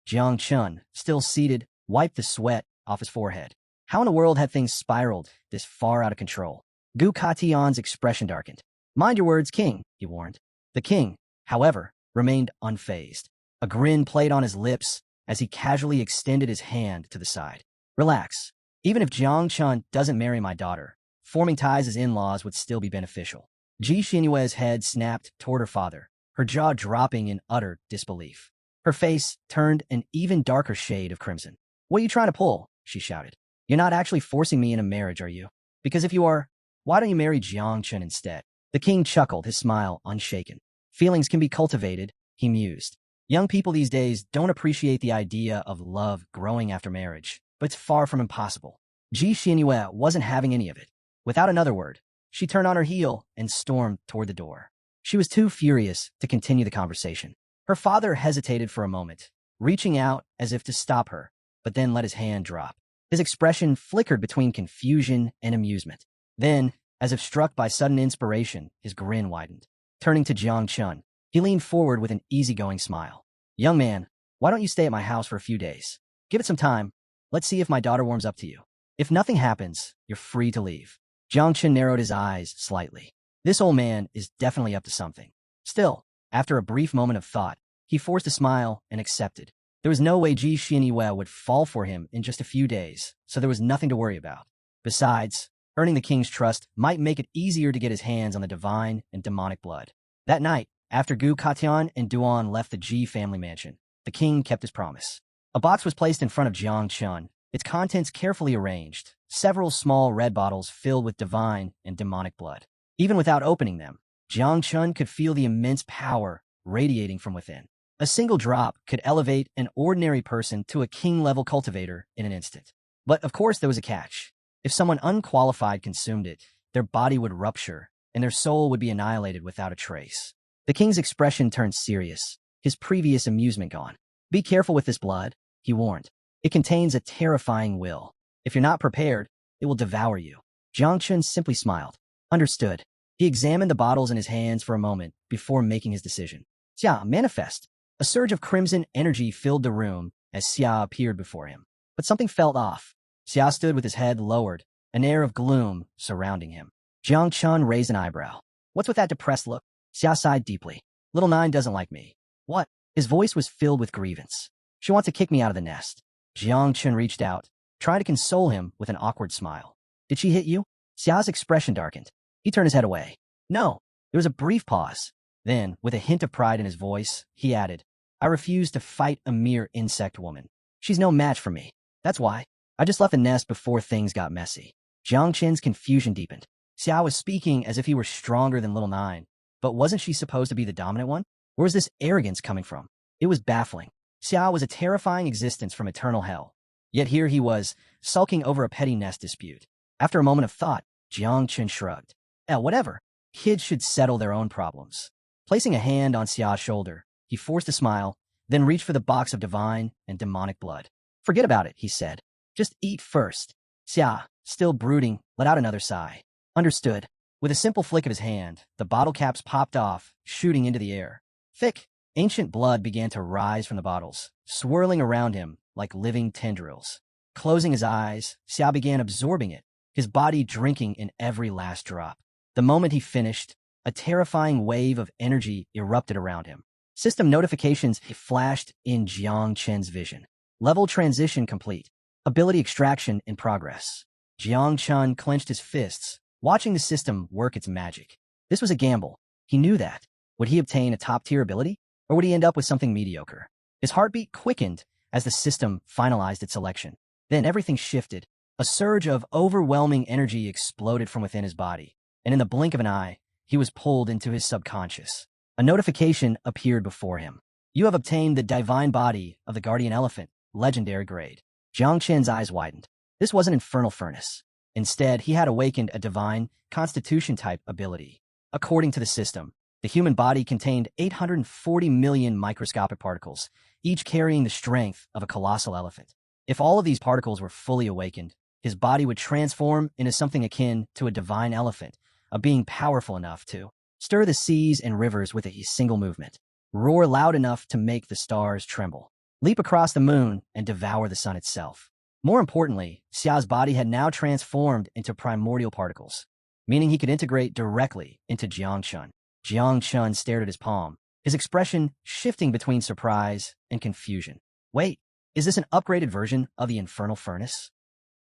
S1: Jiang Chun, still seated, wiped the sweat off his forehead. How in the world had things spiraled this far out of control? Gu Katian's expression darkened. Mind your words, king, he warned. The king, however, remained unfazed. A grin played on his lips as he casually extended his hand to the side. Relax. Even if Jiang Chun doesn't marry my daughter, forming ties as in-laws would still be beneficial. Ji Xinyue's head snapped toward her father, her jaw dropping in utter disbelief. Her face turned an even darker shade of crimson. What are you trying to pull? She shouted. You're not actually forcing me in a marriage, are you? Because if you are, why don't you marry Jang Chun instead? The king chuckled, his smile unshaken. Feelings can be cultivated, he mused. Young people these days don't appreciate the idea of love growing after marriage, but it's far from impossible. Ji Xianyue wasn't having any of it. Without another word, she turned on her heel and stormed toward the door. She was too furious to continue the conversation. Her father hesitated for a moment, reaching out as if to stop her, but then let his hand drop. His expression flickered between confusion and amusement. Then, as if struck by sudden inspiration, his grin widened. Turning to Jang Chun, he leaned forward with an easygoing smile. Young man, why don't you stay at my house for a few days? Give it some time. Let's see if my daughter warms up to you. If nothing happens, you're free to leave. Jang Chun narrowed his eyes slightly. This old man is definitely up to something. Still, after a brief moment of thought, he forced a smile and accepted. There was no way Ji Xianyue would fall for him in just a few days, so there was nothing to worry about. Besides, earning the king's trust might make it easier to get his hands on the divine and demonic blood. That night, after Gu Katian and Duan left the Ji family mansion, the king kept his promise. A box was placed in front of Jang Chun, its contents carefully arranged, several small red bottles filled with divine and demonic blood. Even without opening them, Jang Chun could feel the immense power radiating from within. A single drop could elevate an ordinary person to a king-level cultivator in an instant. But of course there was a catch. If someone unqualified consumed it, their body would rupture, and their soul would be annihilated without a trace. The king's expression turned serious, his previous amusement gone. Be careful with this blood, he warned. It contains a terrifying will. If you're not prepared, it will devour you. Jang Chun simply smiled. Understood. He examined the bottles in his hands for a moment before making his decision. Xia, manifest. A surge of crimson energy filled the room as Xia appeared before him. But something felt off. Xia stood with his head lowered, an air of gloom surrounding him. Jang Chun raised an eyebrow. What's with that depressed look? Xia sighed deeply. Little Nine doesn't like me. What? His voice was filled with grievance. She wants to kick me out of the nest. Jang Chun reached out, trying to console him with an awkward smile. Did she hit you? Xia's expression darkened. He turned his head away. No. There was a brief pause. Then, with a hint of pride in his voice, he added, I refuse to fight a mere insect woman. She's no match for me. That's why. I just left the nest before things got messy. Jang Chun's confusion deepened. Xia was speaking as if he were stronger than Little Nine. But wasn't she supposed to be the dominant one? Where was this arrogance coming from? It was baffling. Xia was a terrifying existence from eternal hell. Yet here he was, sulking over a petty nest dispute. After a moment of thought, Jang Chun shrugged. Whatever. Kids should settle their own problems. Placing a hand on Xia's shoulder, he forced a smile, then reached for the box of divine and demonic blood. Forget about it, he said. Just eat first. Xia, still brooding, let out another sigh. Understood. With a simple flick of his hand, the bottle caps popped off, shooting into the air. Thick, ancient blood began to rise from the bottles, swirling around him like living tendrils. Closing his eyes, Xia began absorbing it, his body drinking in every last drop. The moment he finished, a terrifying wave of energy erupted around him. System notifications flashed in Jiang Chen's vision. Level transition complete. Ability extraction in progress. Jiang Chun clenched his fists, watching the system work its magic. This was a gamble. He knew that. Would he obtain a top-tier ability, or would he end up with something mediocre? His heartbeat quickened as the system finalized its selection. Then everything shifted. A surge of overwhelming energy exploded from within his body, and in the blink of an eye, he was pulled into his subconscious. A notification appeared before him. You have obtained the divine body of the guardian elephant, legendary grade. Jiang Chen's eyes widened. This wasn't infernal furnace. Instead, he had awakened a divine, constitution-type ability. According to the system, the human body contained 840 million microscopic particles, each carrying the strength of a colossal elephant. If all of these particles were fully awakened, his body would transform into something akin to a divine elephant, a being powerful enough to stir the seas and rivers with a single movement, roar loud enough to make the stars tremble, leap across the moon and devour the sun itself. More importantly, Xiao's body had now transformed into primordial particles, meaning he could integrate directly into Jiang Chun. Jiang Chun stared at his palm, his expression shifting between surprise and confusion. Wait, is this an upgraded version of the infernal furnace?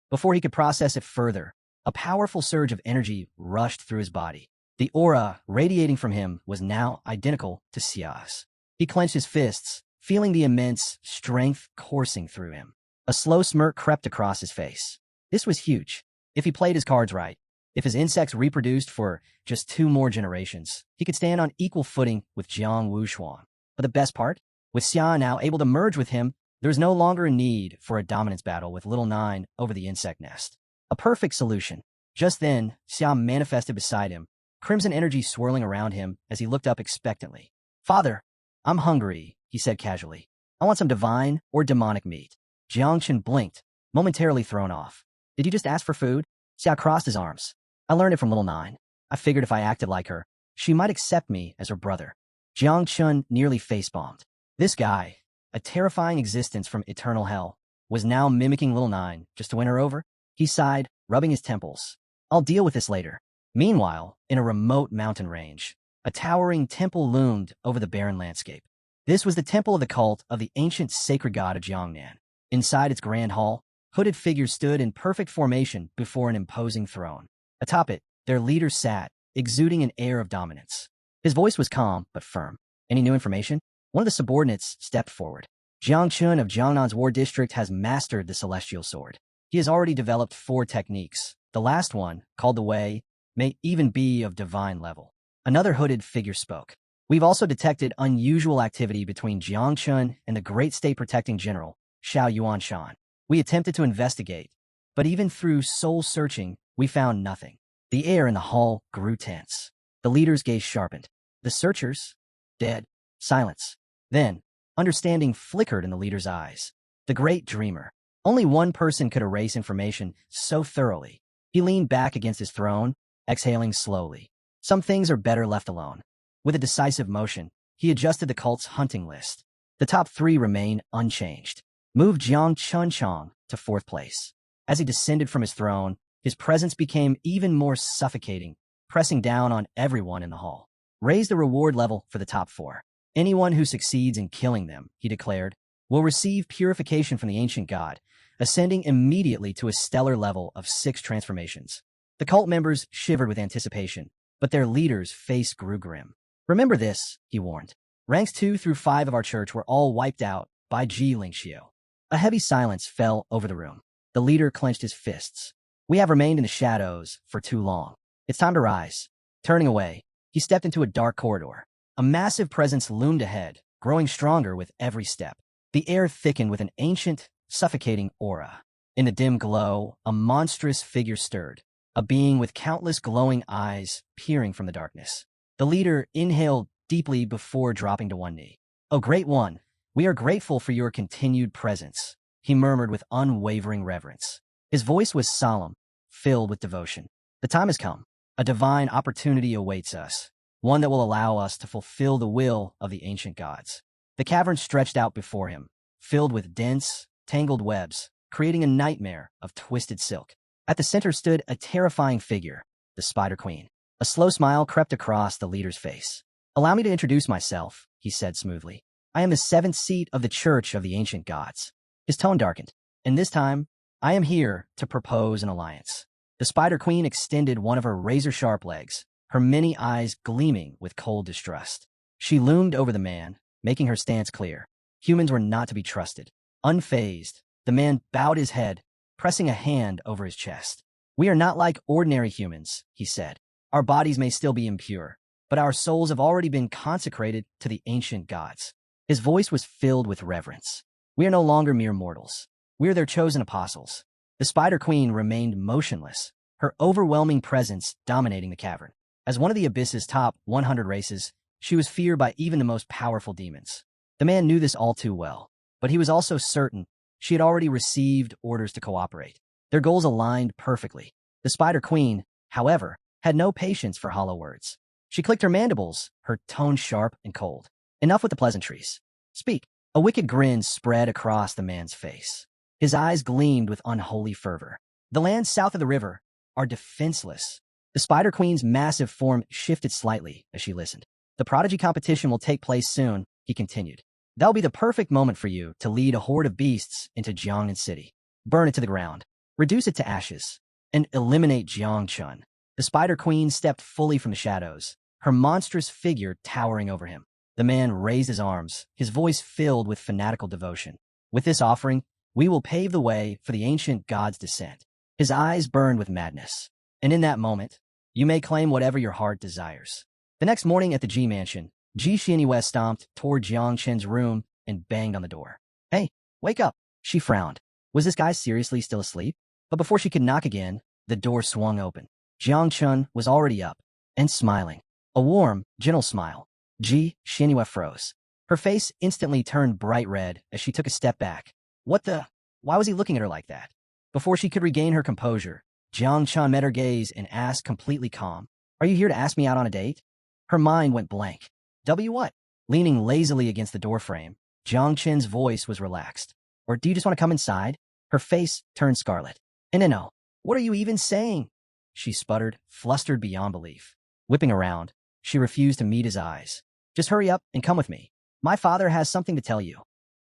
S1: Before he could process it further, a powerful surge of energy rushed through his body. The aura radiating from him was now identical to Xiao's. He clenched his fists, feeling the immense strength coursing through him. A slow smirk crept across his face. This was huge. If he played his cards right, If his insects reproduced for just 2 more generations, he could stand on equal footing with Jiang Wuxuan. But the best part? With Xia now able to merge with him, there is no longer a need for a dominance battle with Little Nine over the insect nest. A perfect solution. Just then, Xia manifested beside him, crimson energy swirling around him as he looked up expectantly. "Father, I'm hungry," he said casually. "I want some divine or demonic meat." Jang Chun blinked, momentarily thrown off. "Did you just ask for food?" Xia crossed his arms. "I learned it from Little Nine. I figured if I acted like her, she might accept me as her brother." Jang Chun nearly face-bombed. This guy, a terrifying existence from eternal hell, was now mimicking Little Nine just to win her over? He sighed, rubbing his temples. "I'll deal with this later." Meanwhile, in a remote mountain range, a towering temple loomed over the barren landscape. This was the temple of the cult of the ancient sacred god of Jiangnan. Inside its grand hall, hooded figures stood in perfect formation before an imposing throne. Atop it, their leader sat, exuding an air of dominance. His voice was calm but firm. "Any new information?" One of the subordinates stepped forward. "Jiang Chun of Jiangnan's War District has mastered the celestial sword. He has already developed 4 techniques. The last one, called the Wei, may even be of divine level." Another hooded figure spoke. "We've also detected unusual activity between Jiang Chun and the great state-protecting general, Shiao Yuanshan. We attempted to investigate, but even through soul-searching, we found nothing." The air in the hall grew tense. The leader's gaze sharpened. The searchers? Dead. Silence. Then, understanding flickered in the leader's eyes. The great dreamer. Only one person could erase information so thoroughly. He leaned back against his throne, exhaling slowly. Some things are better left alone. With a decisive motion, he adjusted the cult's hunting list. The top 3 remained unchanged. Moved Jiang Chunchong to 4th place. As he descended from his throne, his presence became even more suffocating, pressing down on everyone in the hall. "Raise the reward level for the top 4. Anyone who succeeds in killing them," he declared, "will receive purification from the ancient god, ascending immediately to a stellar level of 6 transformations." The cult members shivered with anticipation, but their leader's face grew grim. "Remember this," he warned. "Ranks 2 through 5 of our church were all wiped out by Ji Lingxiu." A heavy silence fell over the room. The leader clenched his fists. "We have remained in the shadows for too long. It's time to rise." Turning away, he stepped into a dark corridor. A massive presence loomed ahead, growing stronger with every step. The air thickened with an ancient, suffocating aura. In the dim glow, a monstrous figure stirred, a being with countless glowing eyes peering from the darkness. The leader inhaled deeply before dropping to one knee. "O Great One, we are grateful for your continued presence," he murmured with unwavering reverence. His voice was solemn, filled with devotion. "The time has come. A divine opportunity awaits us, one that will allow us to fulfill the will of the ancient gods." The cavern stretched out before him, filled with dense, tangled webs, creating a nightmare of twisted silk. At the center stood a terrifying figure, the Spider Queen. A slow smile crept across the leader's face. "Allow me to introduce myself," he said smoothly. "I am the 7th seat of the Church of the Ancient Gods." His tone darkened. "And this time, I am here to propose an alliance." The Spider Queen extended one of her razor-sharp legs, her many eyes gleaming with cold distrust. She loomed over the man, making her stance clear. Humans were not to be trusted. Unfazed, the man bowed his head, pressing a hand over his chest. "We are not like ordinary humans," he said. "Our bodies may still be impure, but our souls have already been consecrated to the ancient gods." His voice was filled with reverence. "We are no longer mere mortals. We are their chosen apostles." The Spider Queen remained motionless, her overwhelming presence dominating the cavern. As one of the Abyss's top 100 races, she was feared by even the most powerful demons. The man knew this all too well, but he was also certain she had already received orders to cooperate. Their goals aligned perfectly. The Spider Queen, however, had no patience for hollow words. She clicked her mandibles, her tone sharp and cold. "Enough with the pleasantries. Speak." A wicked grin spread across the man's face. His eyes gleamed with unholy fervor. "The lands south of the river are defenseless." The Spider Queen's massive form shifted slightly as she listened. "The prodigy competition will take place soon," he continued. "That'll be the perfect moment for you to lead a horde of beasts into Jiangnan City. Burn it to the ground, reduce it to ashes, and eliminate Jiang Chun." The Spider Queen stepped fully from the shadows, her monstrous figure towering over him. The man raised his arms, his voice filled with fanatical devotion. "With this offering, we will pave the way for the ancient god's descent." His eyes burned with madness. And in that moment, you may claim whatever your heart desires. The next morning at the G Mansion, Ji Xianyue stomped toward Jiang Chen's room and banged on the door. Hey, wake up, she frowned. Was this guy seriously still asleep? But before she could knock again, the door swung open. Jiang Chun was already up and smiling. A warm, gentle smile. Ji Xianyue froze. Her face instantly turned bright red as she took a step back. What the? Why was he looking at her like that? Before she could regain her composure, Jiang Chun met her gaze and asked completely calm, "Are you here to ask me out on a date?" Her mind went blank. W what? Leaning lazily against the doorframe, Jiang Chen's voice was relaxed. Or do you just want to come inside? Her face turned scarlet. No. What are you even saying? She sputtered, flustered beyond belief. Whipping around, she refused to meet his eyes. Just hurry up and come with me. My father has something to tell you.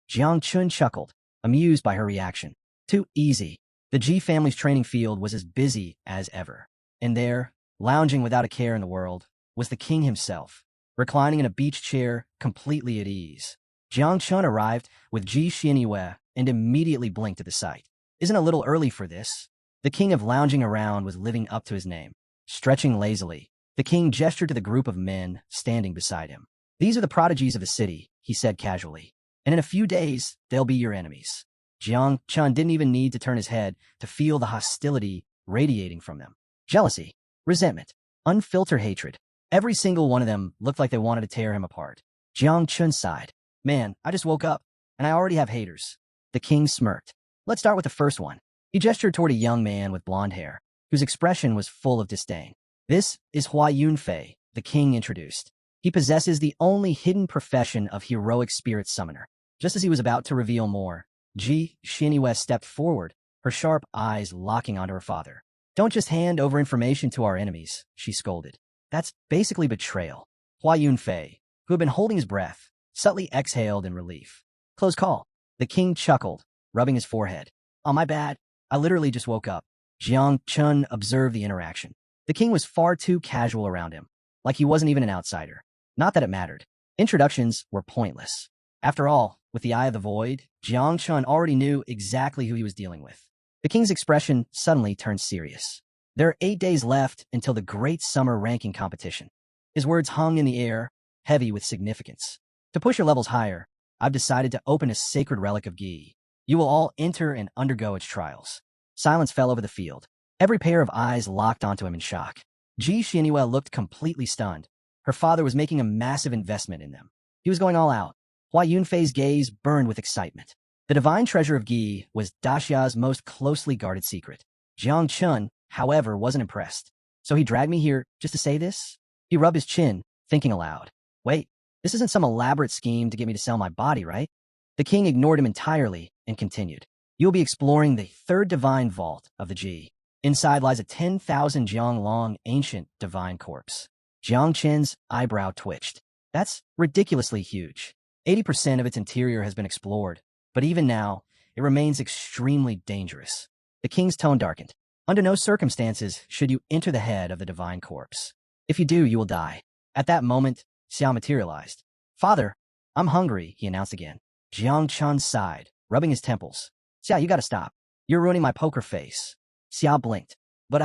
S1: Jiang Chun chuckled, amused by her reaction. Too easy. The Ji family's training field was as busy as ever. And there, lounging without a care in the world, was the king himself, reclining in a beach chair, completely at ease. Jiang Chun arrived with Ji Xianyue and immediately blinked at the sight. Isn't a little early for this? The king of lounging around was living up to his name. Stretching lazily, the king gestured to the group of men standing beside him. These are the prodigies of the city, he said casually. And in a few days, they'll be your enemies. Jiang Chun didn't even need to turn his head to feel the hostility radiating from them. Jealousy, resentment, unfiltered hatred. Every single one of them looked like they wanted to tear him apart. Jiang Chun sighed. Man, I just woke up, and I already have haters. The king smirked. Let's start with the first one. He gestured toward a young man with blonde hair, whose expression was full of disdain. This is Hua Yunfei, the king introduced. He possesses the only hidden profession of heroic spirit summoner. Just as he was about to reveal more, Ji Xianyue stepped forward, her sharp eyes locking onto her father. Don't just hand over information to our enemies, she scolded. That's basically betrayal. Hua Yunfei, who had been holding his breath, subtly exhaled in relief. Close call. The king chuckled, rubbing his forehead. Oh, my bad. I literally just woke up. Jiang Chun observed the interaction. The king was far too casual around him, like he wasn't even an outsider. Not that it mattered. Introductions were pointless. After all, with the Eye of the Void, Jiang Chun already knew exactly who he was dealing with. The king's expression suddenly turned serious. There are 8 days left until the great summer ranking competition. His words hung in the air, heavy with significance. To push your levels higher, I've decided to open a sacred relic of Gi. You will all enter and undergo its trials. Silence fell over the field. Every pair of eyes locked onto him in shock. Ji Xianyue looked completely stunned. Her father was making a massive investment in them. He was going all out. Hua Yunfei's gaze burned with excitement. The divine treasure of Gi was Daxia's most closely guarded secret. Jiang Chun, however, wasn't impressed. So he dragged me here just to say this? He rubbed his chin, thinking aloud. Wait, this isn't some elaborate scheme to get me to sell my body, right? The king ignored him entirely and continued. You'll be exploring the third divine vault of the Ji. Inside lies a 10,000 jiang long ancient divine corpse. Jiang Chen's eyebrow twitched. That's ridiculously huge. 80% of its interior has been explored, but even now, it remains extremely dangerous. The king's tone darkened. Under no circumstances should you enter the head of the divine corpse. If you do, you will die. At that moment, Xiao materialized. Father, I'm hungry, he announced again. Jiang Chun sighed, rubbing his temples. Xiao, you gotta stop. You're ruining my poker face. Xiao blinked. But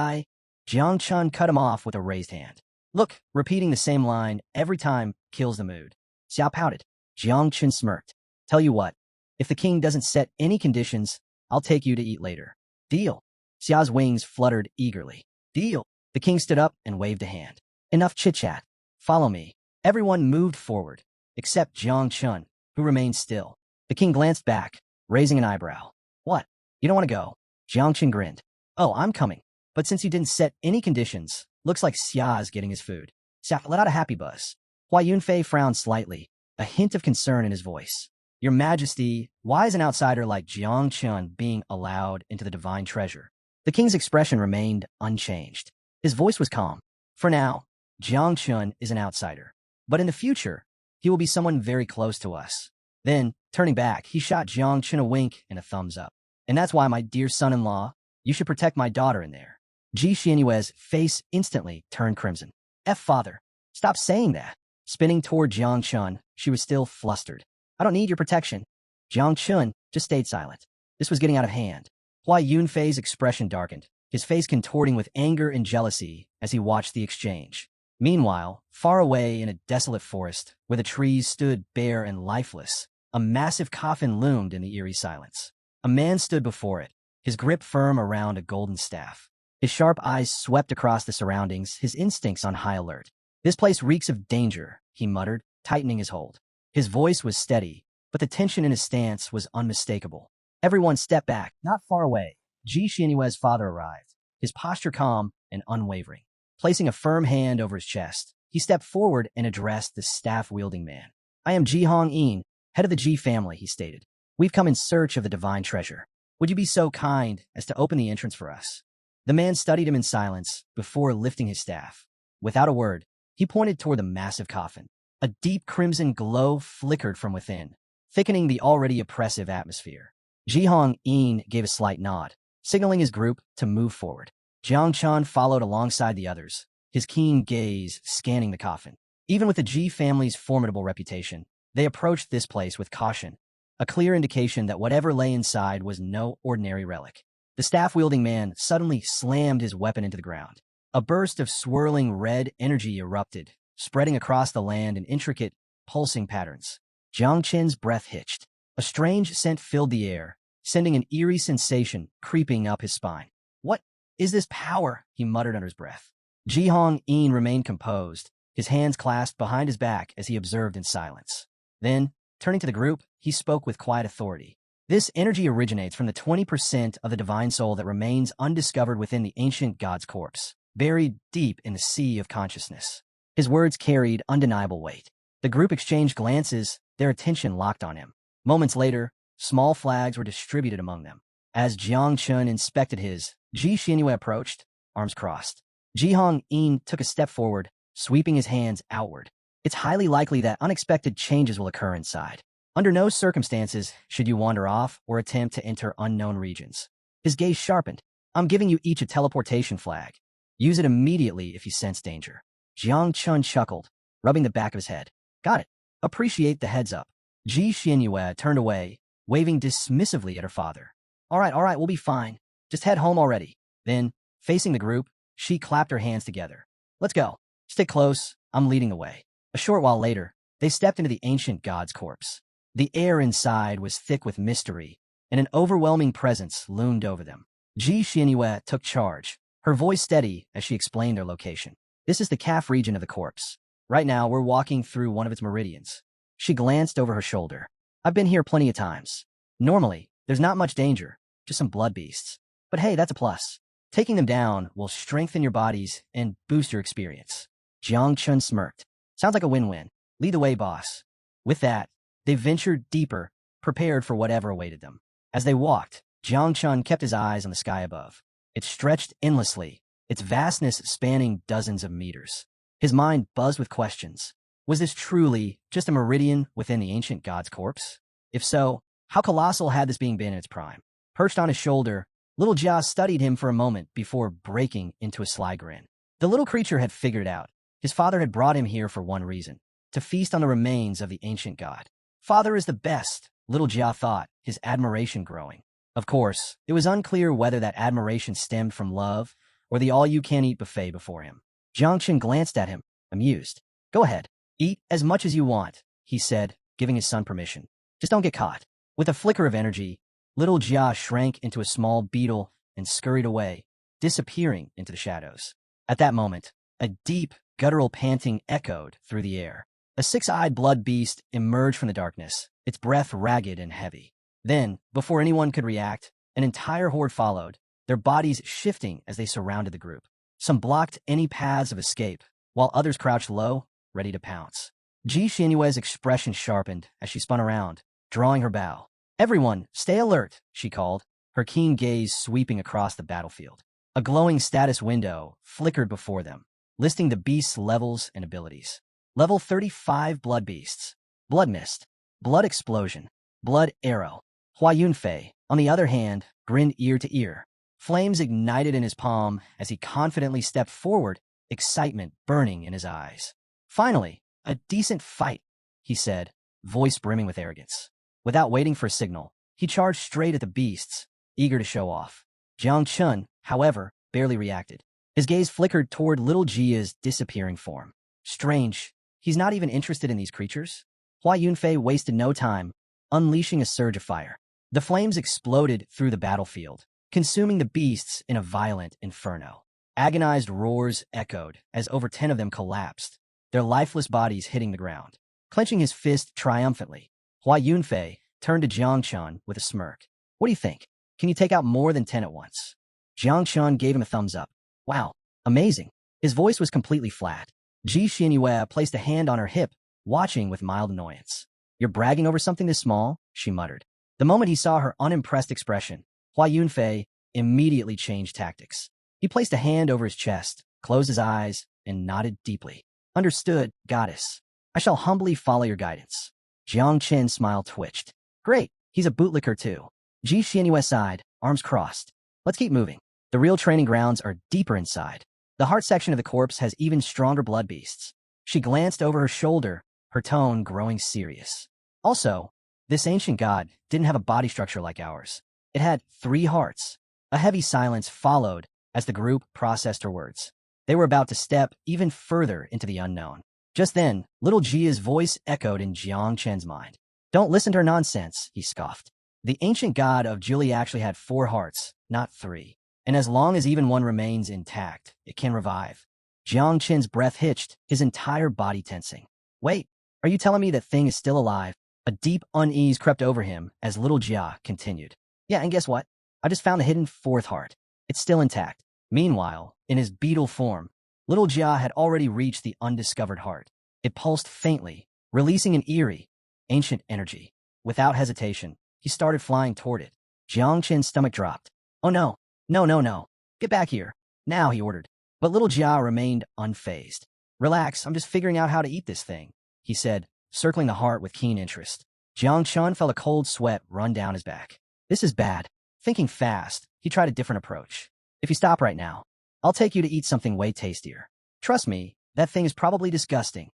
S1: Jiang Chun cut him off with a raised hand. Look, repeating the same line every time kills the mood. Xiao pouted. Jiang Chun smirked. Tell you what, if the king doesn't set any conditions, I'll take you to eat later. Deal. Xiao's wings fluttered eagerly. Deal. The king stood up and waved a hand. Enough chit-chat. Follow me. Everyone moved forward, except Jiang Chun, who remained still. The king glanced back, raising an eyebrow. What? You don't want to go? Jiang Chun grinned. Oh, I'm coming. But since you didn't set any conditions, looks like Xia's getting his food. Xia let out a happy buzz. Hua Yunfei frowned slightly, a hint of concern in his voice. Your Majesty, why is an outsider like Jiang Chun being allowed into the divine treasure? The king's expression remained unchanged. His voice was calm. For now, Jiang Chun is an outsider. But in the future, he will be someone very close to us. Then, turning back, he shot Jiang Chun a wink and a thumbs up. And that's why, my dear son-in-law, you should protect my daughter in there. Ji Xianyue's face instantly turned crimson. Father, stop saying that. Spinning toward Jiang Chun, she was still flustered. I don't need your protection. Jiang Chun just stayed silent. This was getting out of hand. Hua Yunfei's expression darkened. his face contorting with anger and jealousy as he watched the exchange. Meanwhile, far away in a desolate forest, where the trees stood bare and lifeless, a massive coffin loomed in the eerie silence. A man stood before it, his grip firm around a golden staff. His sharp eyes swept across the surroundings, his instincts on high alert. "This place reeks of danger," he muttered, tightening his hold. His voice was steady, but the tension in his stance was unmistakable. Everyone stepped back. Not far away, Ji Xianyue's father arrived, his posture calm and unwavering. Placing a firm hand over his chest, he stepped forward and addressed the staff-wielding man. "I am Ji Hong-in, head of the Ji family," he stated. "We've come in search of the divine treasure. Would you be so kind as to open the entrance for us?" The man studied him in silence before lifting his staff. Without a word, he pointed toward the massive coffin. A deep crimson glow flickered from within, thickening the already oppressive atmosphere. Ji Hong-in gave a slight nod, signaling his group to move forward. Jang Chun followed alongside the others, his keen gaze scanning the coffin. Even with the Ji family's formidable reputation, they approached this place with caution, a clear indication that whatever lay inside was no ordinary relic. The staff-wielding man suddenly slammed his weapon into the ground. A burst of swirling red energy erupted, spreading across the land in intricate, pulsing patterns. Jiang Chen's breath hitched. A strange scent filled the air, sending an eerie sensation creeping up his spine. "What is this power?" he muttered under his breath. Ji Hong-in remained composed, his hands clasped behind his back as he observed in silence. Then, turning to the group, he spoke with quiet authority. "This energy originates from the 20% of the divine soul that remains undiscovered within the ancient god's corpse, buried deep in the sea of consciousness." His words carried undeniable weight. The group exchanged glances, their attention locked on him. Moments later, small flags were distributed among them. As Jiang Chun inspected his, Ji Xianyue approached, arms crossed. Ji Hong-in took a step forward, sweeping his hands outward. "It's highly likely that unexpected changes will occur inside. Under no circumstances should you wander off or attempt to enter unknown regions." His gaze sharpened. "I'm giving you each a teleportation flag. Use it immediately if you sense danger." Jiang Chun chuckled, rubbing the back of his head. "Got it. Appreciate the heads up." Ji Xianyue turned away, waving dismissively at her father. All right, we'll be fine. Just head home already." Then, facing the group, she clapped her hands together. "Let's go. Stick close. I'm leading the way." A short while later, they stepped into the ancient god's corpse. The air inside was thick with mystery, and an overwhelming presence loomed over them. Ji Xianyue took charge, her voice steady as she explained their location. "This is the calf region of the corpse. Right now, we're walking through one of its meridians." She glanced over her shoulder. "I've been here plenty of times. Normally, there's not much danger, just some blood beasts. But hey, that's a plus. Taking them down will strengthen your bodies and boost your experience." Jiang Chun smirked. "Sounds like a win-win. Lead the way, boss." With that, they ventured deeper, prepared for whatever awaited them. As they walked, Jiang Chun kept his eyes on the sky above. It stretched endlessly, its vastness spanning dozens of meters. His mind buzzed with questions. Was this truly just a meridian within the ancient god's corpse? If so, how colossal had this being been in its prime? Perched on his shoulder, little Jia studied him for a moment before breaking into a sly grin. The little creature had figured it out. His father had brought him here for one reason: to feast on the remains of the ancient god. Father is the best, little Jia thought, his admiration growing. Of course, it was unclear whether that admiration stemmed from love or the all-you-can-eat buffet before him. Jiang Chun glanced at him, amused. "Go ahead. Eat as much as you want," he said, giving his son permission. "Just don't get caught." With a flicker of energy, little Jia shrank into a small beetle and scurried away, disappearing into the shadows. At that moment, a deep, guttural panting echoed through the air. A six-eyed blood beast emerged from the darkness, its breath ragged and heavy. Then, before anyone could react, an entire horde followed, their bodies shifting as they surrounded the group. Some blocked any paths of escape, while others crouched low, ready to pounce. Ji Xianyue's expression sharpened as she spun around, drawing her bow. "Everyone, stay alert," she called, her keen gaze sweeping across the battlefield. A glowing status window flickered before them, listing the beast's levels and abilities. Level 35 Blood Beasts. Blood Mist. Blood Explosion. Blood Arrow. Hua Yunfei, on the other hand, grinned ear to ear. Flames ignited in his palm as he confidently stepped forward, excitement burning in his eyes. "Finally, a decent fight," he said, voice brimming with arrogance. Without waiting for a signal, he charged straight at the beasts, eager to show off. Jiang Chun, however, barely reacted. His gaze flickered toward little Jia's disappearing form. Strange. He's not even interested in these creatures? Hua Yunfei wasted no time, unleashing a surge of fire. The flames exploded through the battlefield, consuming the beasts in a violent inferno. Agonized roars echoed as over 10 of them collapsed, their lifeless bodies hitting the ground. Clenching his fist triumphantly, Hua Yunfei turned to Jang Chun with a smirk. What do you think? Can you take out more than 10 at once? Jang Chun gave him a thumbs up. Wow, amazing. His voice was completely flat. Ji Xianyue placed a hand on her hip, watching with mild annoyance. You're bragging over something this small? She muttered. The moment he saw her unimpressed expression, Hua Yunfei immediately changed tactics. He placed a hand over his chest, closed his eyes, and nodded deeply. Understood, goddess. I shall humbly follow your guidance. Jiang Qin's smile twitched. Great, he's a bootlicker too. Ji Xianyue sighed, arms crossed. Let's keep moving. The real training grounds are deeper inside. The heart section of the corpse has even stronger blood beasts. She glanced over her shoulder, her tone growing serious. Also, this ancient god didn't have a body structure like ours. It had 3 hearts. A heavy silence followed as the group processed her words. They were about to step even further into the unknown. Just then, little Jia's voice echoed in Jiang Chen's mind. Don't listen to her nonsense, he scoffed. The ancient god of Julie actually had 4 hearts, not 3. And as long as even one remains intact, it can revive. Jiang Chen's breath hitched, his entire body tensing. Wait, are you telling me that thing is still alive? A deep unease crept over him as little Jia continued. Yeah, and guess what? I just found the hidden 4th heart. It's still intact. Meanwhile, in his beetle form, little Jia had already reached the undiscovered heart. It pulsed faintly, releasing an eerie, ancient energy. Without hesitation, he started flying toward it. Jiang Chen's stomach dropped. Oh no, no. Get back here. Now, he ordered. But little Jia remained unfazed. Relax, I'm just figuring out how to eat this thing, he said, circling the heart with keen interest. Jiang Chun felt a cold sweat run down his back. This is bad. Thinking fast, he tried a different approach. If you stop right now, I'll take you to eat something way tastier. Trust me, that thing is probably disgusting.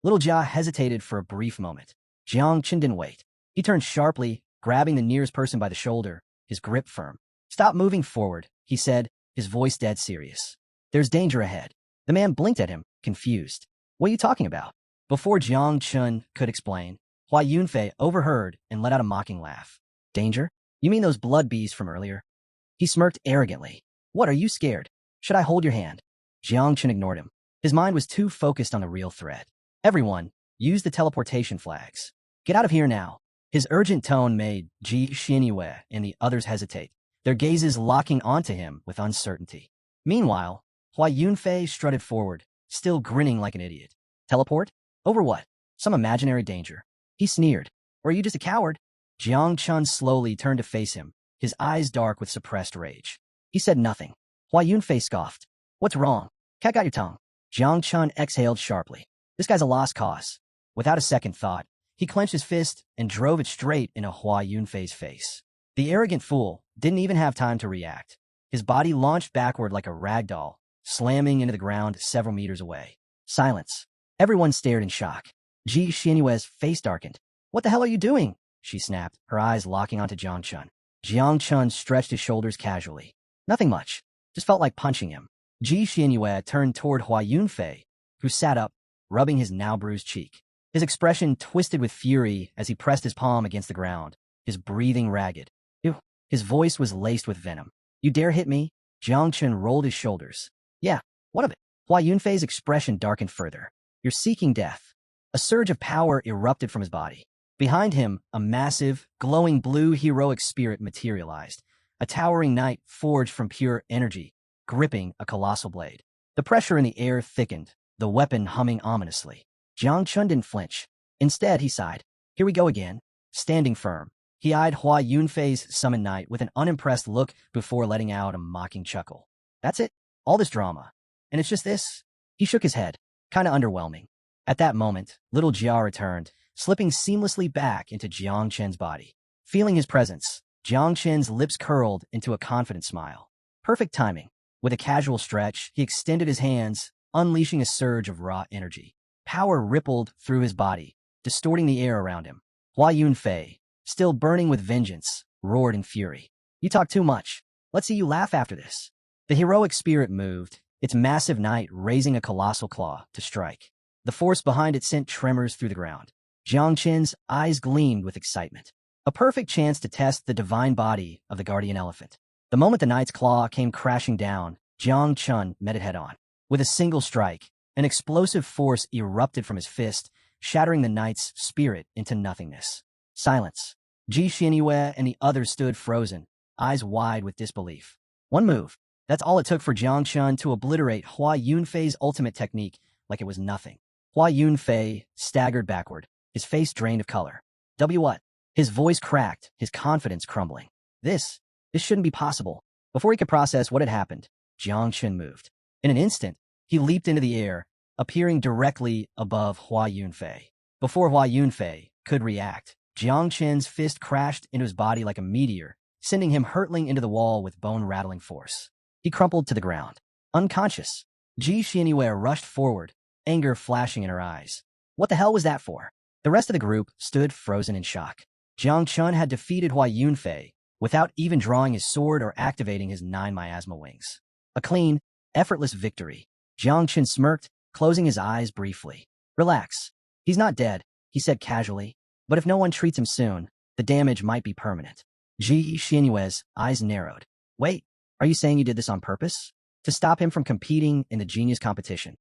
S1: Little Jia hesitated for a brief moment. Jiang Chun didn't wait. He turned sharply, grabbing the nearest person by the shoulder, his grip firm. Stop moving forward, he said, his voice dead serious. There's danger ahead. The man blinked at him, confused. What are you talking about? Before Jiang Chun could explain, Hua Yunfei overheard and let out a mocking laugh. Danger? You mean those blood bees from earlier? He smirked arrogantly. What, are you scared? Should I hold your hand? Jiang Chun ignored him. His mind was too focused on the real threat. Everyone, use the teleportation flags. Get out of here now. His urgent tone made Ji Xianyue and the others hesitate, their gazes locking onto him with uncertainty. Meanwhile, Hua Yunfei strutted forward, still grinning like an idiot. Teleport? Over what? Some imaginary danger. He sneered. Or are you just a coward? Jiang Chun slowly turned to face him, his eyes dark with suppressed rage. He said nothing. Hua Yunfei scoffed. What's wrong? Cat got your tongue. Jiang Chun exhaled sharply. This guy's a lost cause. Without a second thought, he clenched his fist and drove it straight into Hua Yunfei's face. The arrogant fool didn't even have time to react. His body launched backward like a rag doll, slamming into the ground several meters away. Silence. Everyone stared in shock. Ji Xianyue's face darkened. What the hell are you doing? She snapped, her eyes locking onto Jiang Chun. Jiang Chun stretched his shoulders casually. Nothing much. Just felt like punching him. Ji Xianyue turned toward Hua Yunfei, who sat up, rubbing his now bruised cheek. His expression twisted with fury as he pressed his palm against the ground, his breathing ragged. Ew. His voice was laced with venom. You dare hit me? Jiang Chun rolled his shoulders. Yeah, what of it? Hua Yunfei's expression darkened further. You're seeking death. A surge of power erupted from his body. Behind him, a massive, glowing blue heroic spirit materialized, a towering knight forged from pure energy, gripping a colossal blade. The pressure in the air thickened, the weapon humming ominously. Jiang Chun didn't flinch. Instead, he sighed. Here we go again. Standing firm, he eyed Hua Yunfei's summoned knight with an unimpressed look before letting out a mocking chuckle. That's it? All this drama. And it's just this? He shook his head. Kinda underwhelming. At that moment, little Jia returned, slipping seamlessly back into Jiang Chen's body. Feeling his presence, Jiang Chen's lips curled into a confident smile. Perfect timing. With a casual stretch, he extended his hands, unleashing a surge of raw energy. Power rippled through his body, distorting the air around him. Hua Yunfei, still burning with vengeance, roared in fury. You talk too much. Let's see you laugh after this. The heroic spirit moved, its massive knight raising a colossal claw to strike. The force behind it sent tremors through the ground. Jang Chun's eyes gleamed with excitement. A perfect chance to test the divine body of the guardian elephant. The moment the knight's claw came crashing down, Jang Chun met it head-on. With a single strike, an explosive force erupted from his fist, shattering the knight's spirit into nothingness. Silence. Ji Xianyue and the others stood frozen, eyes wide with disbelief. One move. That's all it took for Jang Chun to obliterate Hua Yunfei's ultimate technique like it was nothing. Hua Yunfei staggered backward, his face drained of color. What? His voice cracked, his confidence crumbling. This shouldn't be possible. Before he could process what had happened, Jang Chun moved. In an instant, he leaped into the air, appearing directly above Hua Yunfei. Before Hua Yunfei could react, Jang Chun's fist crashed into his body like a meteor, sending him hurtling into the wall with bone-rattling force. He crumpled to the ground, unconscious. Ji Xianyue rushed forward, anger flashing in her eyes. What the hell was that for? The rest of the group stood frozen in shock. Jang Chun had defeated Hua Yunfei without even drawing his sword or activating his 9 miasma wings. A clean, effortless victory. Jang Chun smirked, closing his eyes briefly. Relax. He's not dead, he said casually. But if no one treats him soon, the damage might be permanent. Ji Xianyue's eyes narrowed. Wait, are you saying you did this on purpose? To stop him from competing in the genius competition?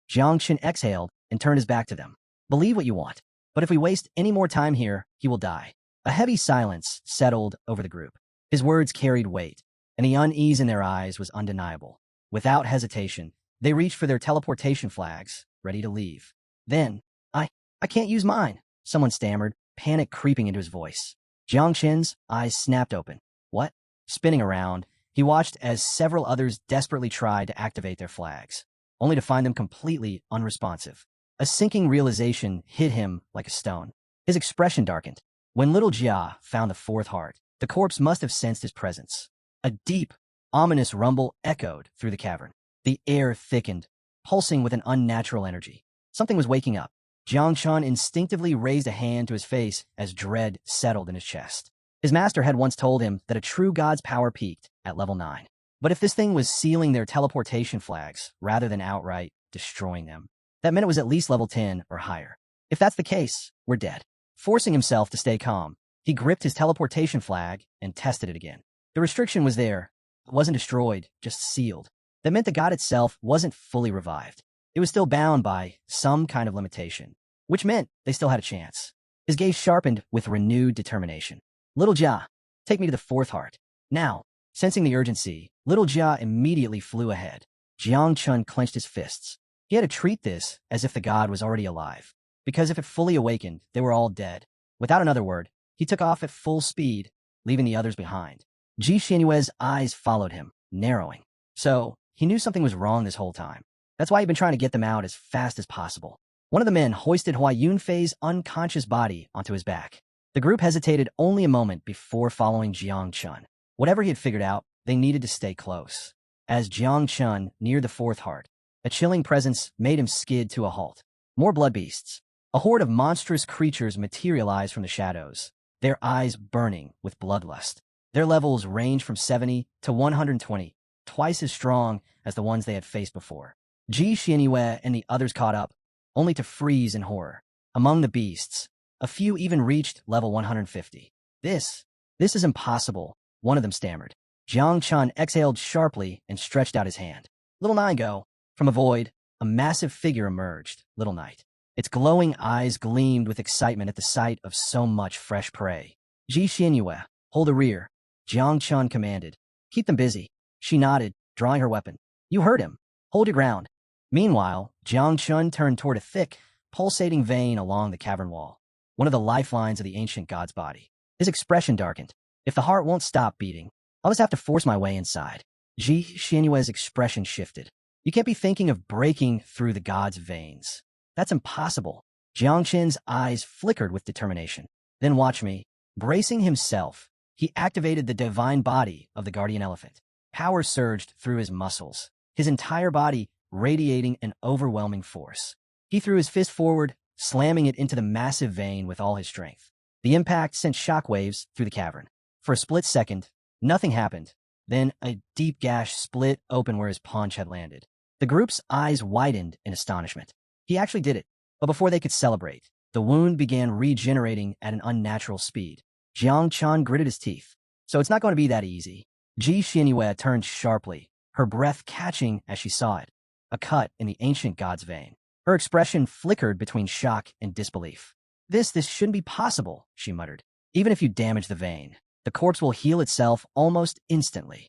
S1: Jang Chun exhaled and turned his back to them. Believe what you want, but if we waste any more time here, he will die. A heavy silence settled over the group. His words carried weight, and the unease in their eyes was undeniable. Without hesitation, they reached for their teleportation flags, ready to leave. Then, I can't use mine, someone stammered, panic creeping into his voice. Jang Chun's eyes snapped open. What? Spinning around, he watched as several others desperately tried to activate their flags, only to find them completely unresponsive. A sinking realization hit him like a stone. His expression darkened. When little Jia found the fourth heart, the corpse must have sensed his presence. A deep, ominous rumble echoed through the cavern. The air thickened, pulsing with an unnatural energy. Something was waking up. Jang Chun instinctively raised a hand to his face as dread settled in his chest. His master had once told him that a true god's power peaked at level 9. But if this thing was sealing their teleportation flags rather than outright destroying them, that meant it was at least level 10 or higher. If that's the case, we're dead. Forcing himself to stay calm, he gripped his teleportation flag and tested it again. The restriction was there. It wasn't destroyed, just sealed. That meant the god itself wasn't fully revived. It was still bound by some kind of limitation, which meant they still had a chance. His gaze sharpened with renewed determination. Little Jia, take me to the fourth heart. Now, sensing the urgency, little Jia immediately flew ahead. Jang Chun clenched his fists. He had to treat this as if the god was already alive, because if it fully awakened, they were all dead. Without another word, he took off at full speed, leaving the others behind. Ji Xianyue's eyes followed him, narrowing. So, he knew something was wrong this whole time. That's why he'd been trying to get them out as fast as possible. One of the men hoisted Hua Yunfei's unconscious body onto his back. The group hesitated only a moment before following Jang Chun. Whatever he had figured out, they needed to stay close. As Jang Chun neared the fourth heart, a chilling presence made him skid to a halt. More blood beasts. A horde of monstrous creatures materialized from the shadows, their eyes burning with bloodlust. Their levels ranged from 70 to 120, twice as strong as the ones they had faced before. Ji Xianyue and the others caught up, only to freeze in horror. Among the beasts, a few even reached level 150. This is impossible, one of them stammered. Jang Chun exhaled sharply and stretched out his hand. Little Nine go. From a void, a massive figure emerged, Little Knight. Its glowing eyes gleamed with excitement at the sight of so much fresh prey. Ji Xianyue, hold a rear, Jang Chun commanded. Keep them busy. She nodded, drawing her weapon. You heard him. Hold your ground. Meanwhile, Jang Chun turned toward a thick, pulsating vein along the cavern wall, one of the lifelines of the ancient god's body. His expression darkened. If the heart won't stop beating, I'll just have to force my way inside. Ji Xianyue's expression shifted. You can't be thinking of breaking through the god's veins. That's impossible. Jiang Chen's eyes flickered with determination. Then watch me. Bracing himself, he activated the divine body of the guardian elephant. Power surged through his muscles, his entire body radiating an overwhelming force. He threw his fist forward, slamming it into the massive vein with all his strength. The impact sent shockwaves through the cavern. For a split second, nothing happened. Then a deep gash split open where his punch had landed. The group's eyes widened in astonishment. He actually did it, but before they could celebrate, the wound began regenerating at an unnatural speed. Jang Chun gritted his teeth. So it's not going to be that easy. Ji Xianyue turned sharply, her breath catching as she saw it. A cut in the ancient god's vein. Her expression flickered between shock and disbelief. This shouldn't be possible, she muttered. Even if you damage the vein, the corpse will heal itself almost instantly.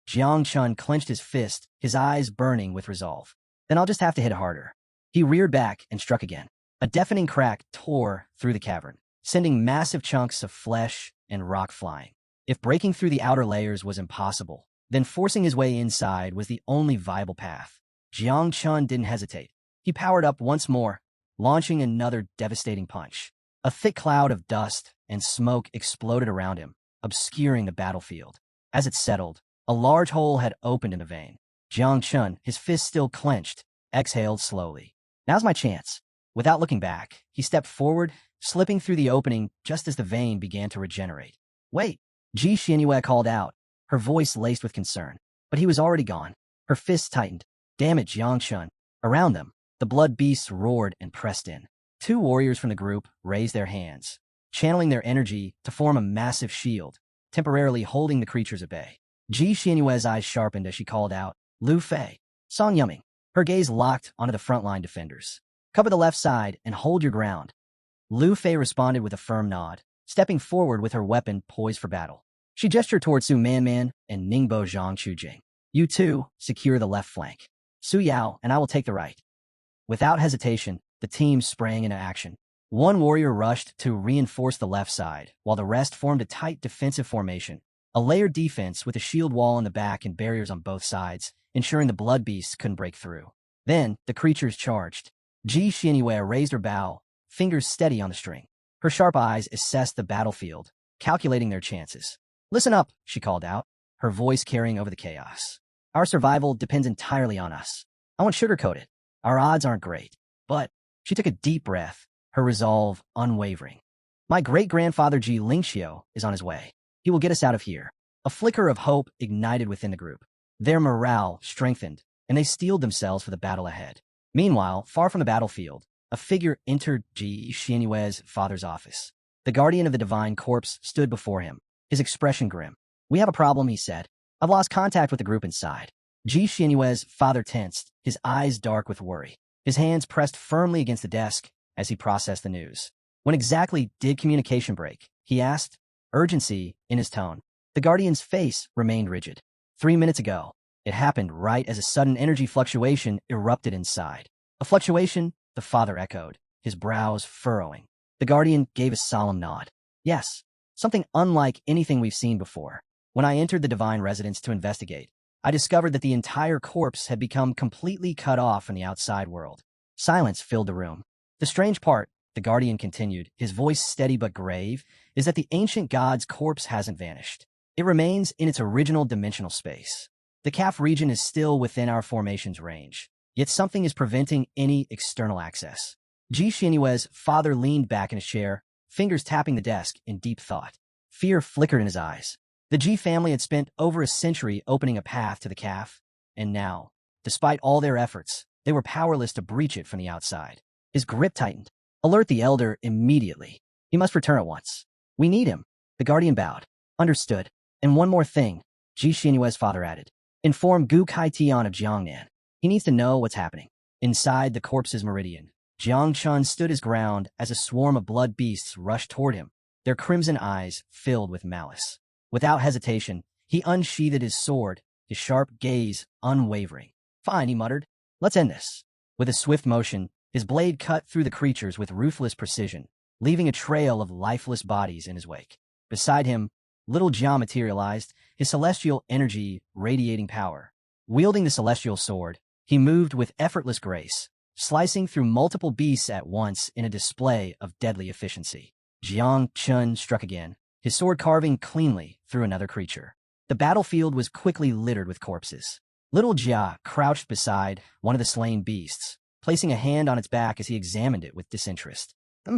S1: Jiang Chun clenched his fist, his eyes burning with resolve. Then I'll just have to hit harder. He reared back and struck again. A deafening crack tore through the cavern, sending massive chunks of flesh and rock flying. If breaking through the outer layers was impossible, then forcing his way inside was the only viable path. Jiang Chun didn't hesitate. He powered up once more, launching another devastating punch. A thick cloud of dust and smoke exploded around him, obscuring the battlefield. As it settled, a large hole had opened in the vein. Jiang Chun, his fist still clenched, exhaled slowly. Now's my chance. Without looking back, he stepped forward, slipping through the opening just as the vein began to regenerate. Wait, Ji Xianyue called out, her voice laced with concern. But he was already gone. Her fists tightened. Damn it, Jiang Chun. Around them, the blood beasts roared and pressed in. Two warriors from the group raised their hands, channeling their energy to form a massive shield, temporarily holding the creatures at bay. Ji Xianyue's eyes sharpened as she called out, Lu Fei, Song Yuming. Her gaze locked onto the frontline defenders. Cover the left side and hold your ground. Lu Fei responded with a firm nod, stepping forward with her weapon poised for battle. She gestured toward Su Manman and Ningbo Zhang Chujing. You two, secure the left flank. Su Yao and I will take the right. Without hesitation, the team sprang into action. One warrior rushed to reinforce the left side, while the rest formed a tight defensive formation, a layered defense with a shield wall in the back and barriers on both sides, ensuring the blood beasts couldn't break through. Then, the creatures charged. Ji Xianyue raised her bow, fingers steady on the string. Her sharp eyes assessed the battlefield, calculating their chances. Listen up, she called out, her voice carrying over the chaos. Our survival depends entirely on us. I won't sugarcoat it. Our odds aren't great. But she took a deep breath, her resolve unwavering. My great-grandfather Ji Lingxiu is on his way. He will get us out of here. A flicker of hope ignited within the group. Their morale strengthened, and they steeled themselves for the battle ahead. Meanwhile, far from the battlefield, a figure entered Ji Xianyue's father's office. The guardian of the divine corpse stood before him, his expression grim. We have a problem, he said. I've lost contact with the group inside. Ji Xianyue's father tensed, his eyes dark with worry. His hands pressed firmly against the desk as he processed the news. When exactly did communication break? He asked, urgency in his tone. The guardian's face remained rigid. 3 minutes ago. It happened right as a sudden energy fluctuation erupted inside. A fluctuation? The father echoed, his brows furrowing. The guardian gave a solemn nod. Yes, something unlike anything we've seen before. When I entered the divine residence to investigate, I discovered that the entire corpse had become completely cut off from the outside world. Silence filled the room. The strange part, the guardian continued, his voice steady but grave, is that the ancient god's corpse hasn't vanished. It remains in its original dimensional space. The CAF region is still within our formation's range, yet something is preventing any external access. Ji Xianyue's father leaned back in his chair, fingers tapping the desk in deep thought. Fear flickered in his eyes. The Ji family had spent over a century opening a path to the CAF, and now, despite all their efforts, they were powerless to breach it from the outside. His grip tightened. Alert the elder immediately. He must return at once. We need him. The guardian bowed. Understood. And one more thing, Ji Xianyue's father added. Inform Gu Kaitian of Jiangnan. He needs to know what's happening. Inside the corpse's meridian, Jiang Chun stood his ground as a swarm of blood beasts rushed toward him, their crimson eyes filled with malice. Without hesitation, he unsheathed his sword, his sharp gaze unwavering. Fine, he muttered. Let's end this. With a swift motion, his blade cut through the creatures with ruthless precision, leaving a trail of lifeless bodies in his wake. Beside him, little Jia materialized, his celestial energy radiating power. Wielding the celestial sword, he moved with effortless grace, slicing through multiple beasts at once in a display of deadly efficiency. Jiang Chun struck again, his sword carving cleanly through another creature. The battlefield was quickly littered with corpses. Little Jia crouched beside one of the slain beasts, placing a hand on its back as he examined it with disinterest.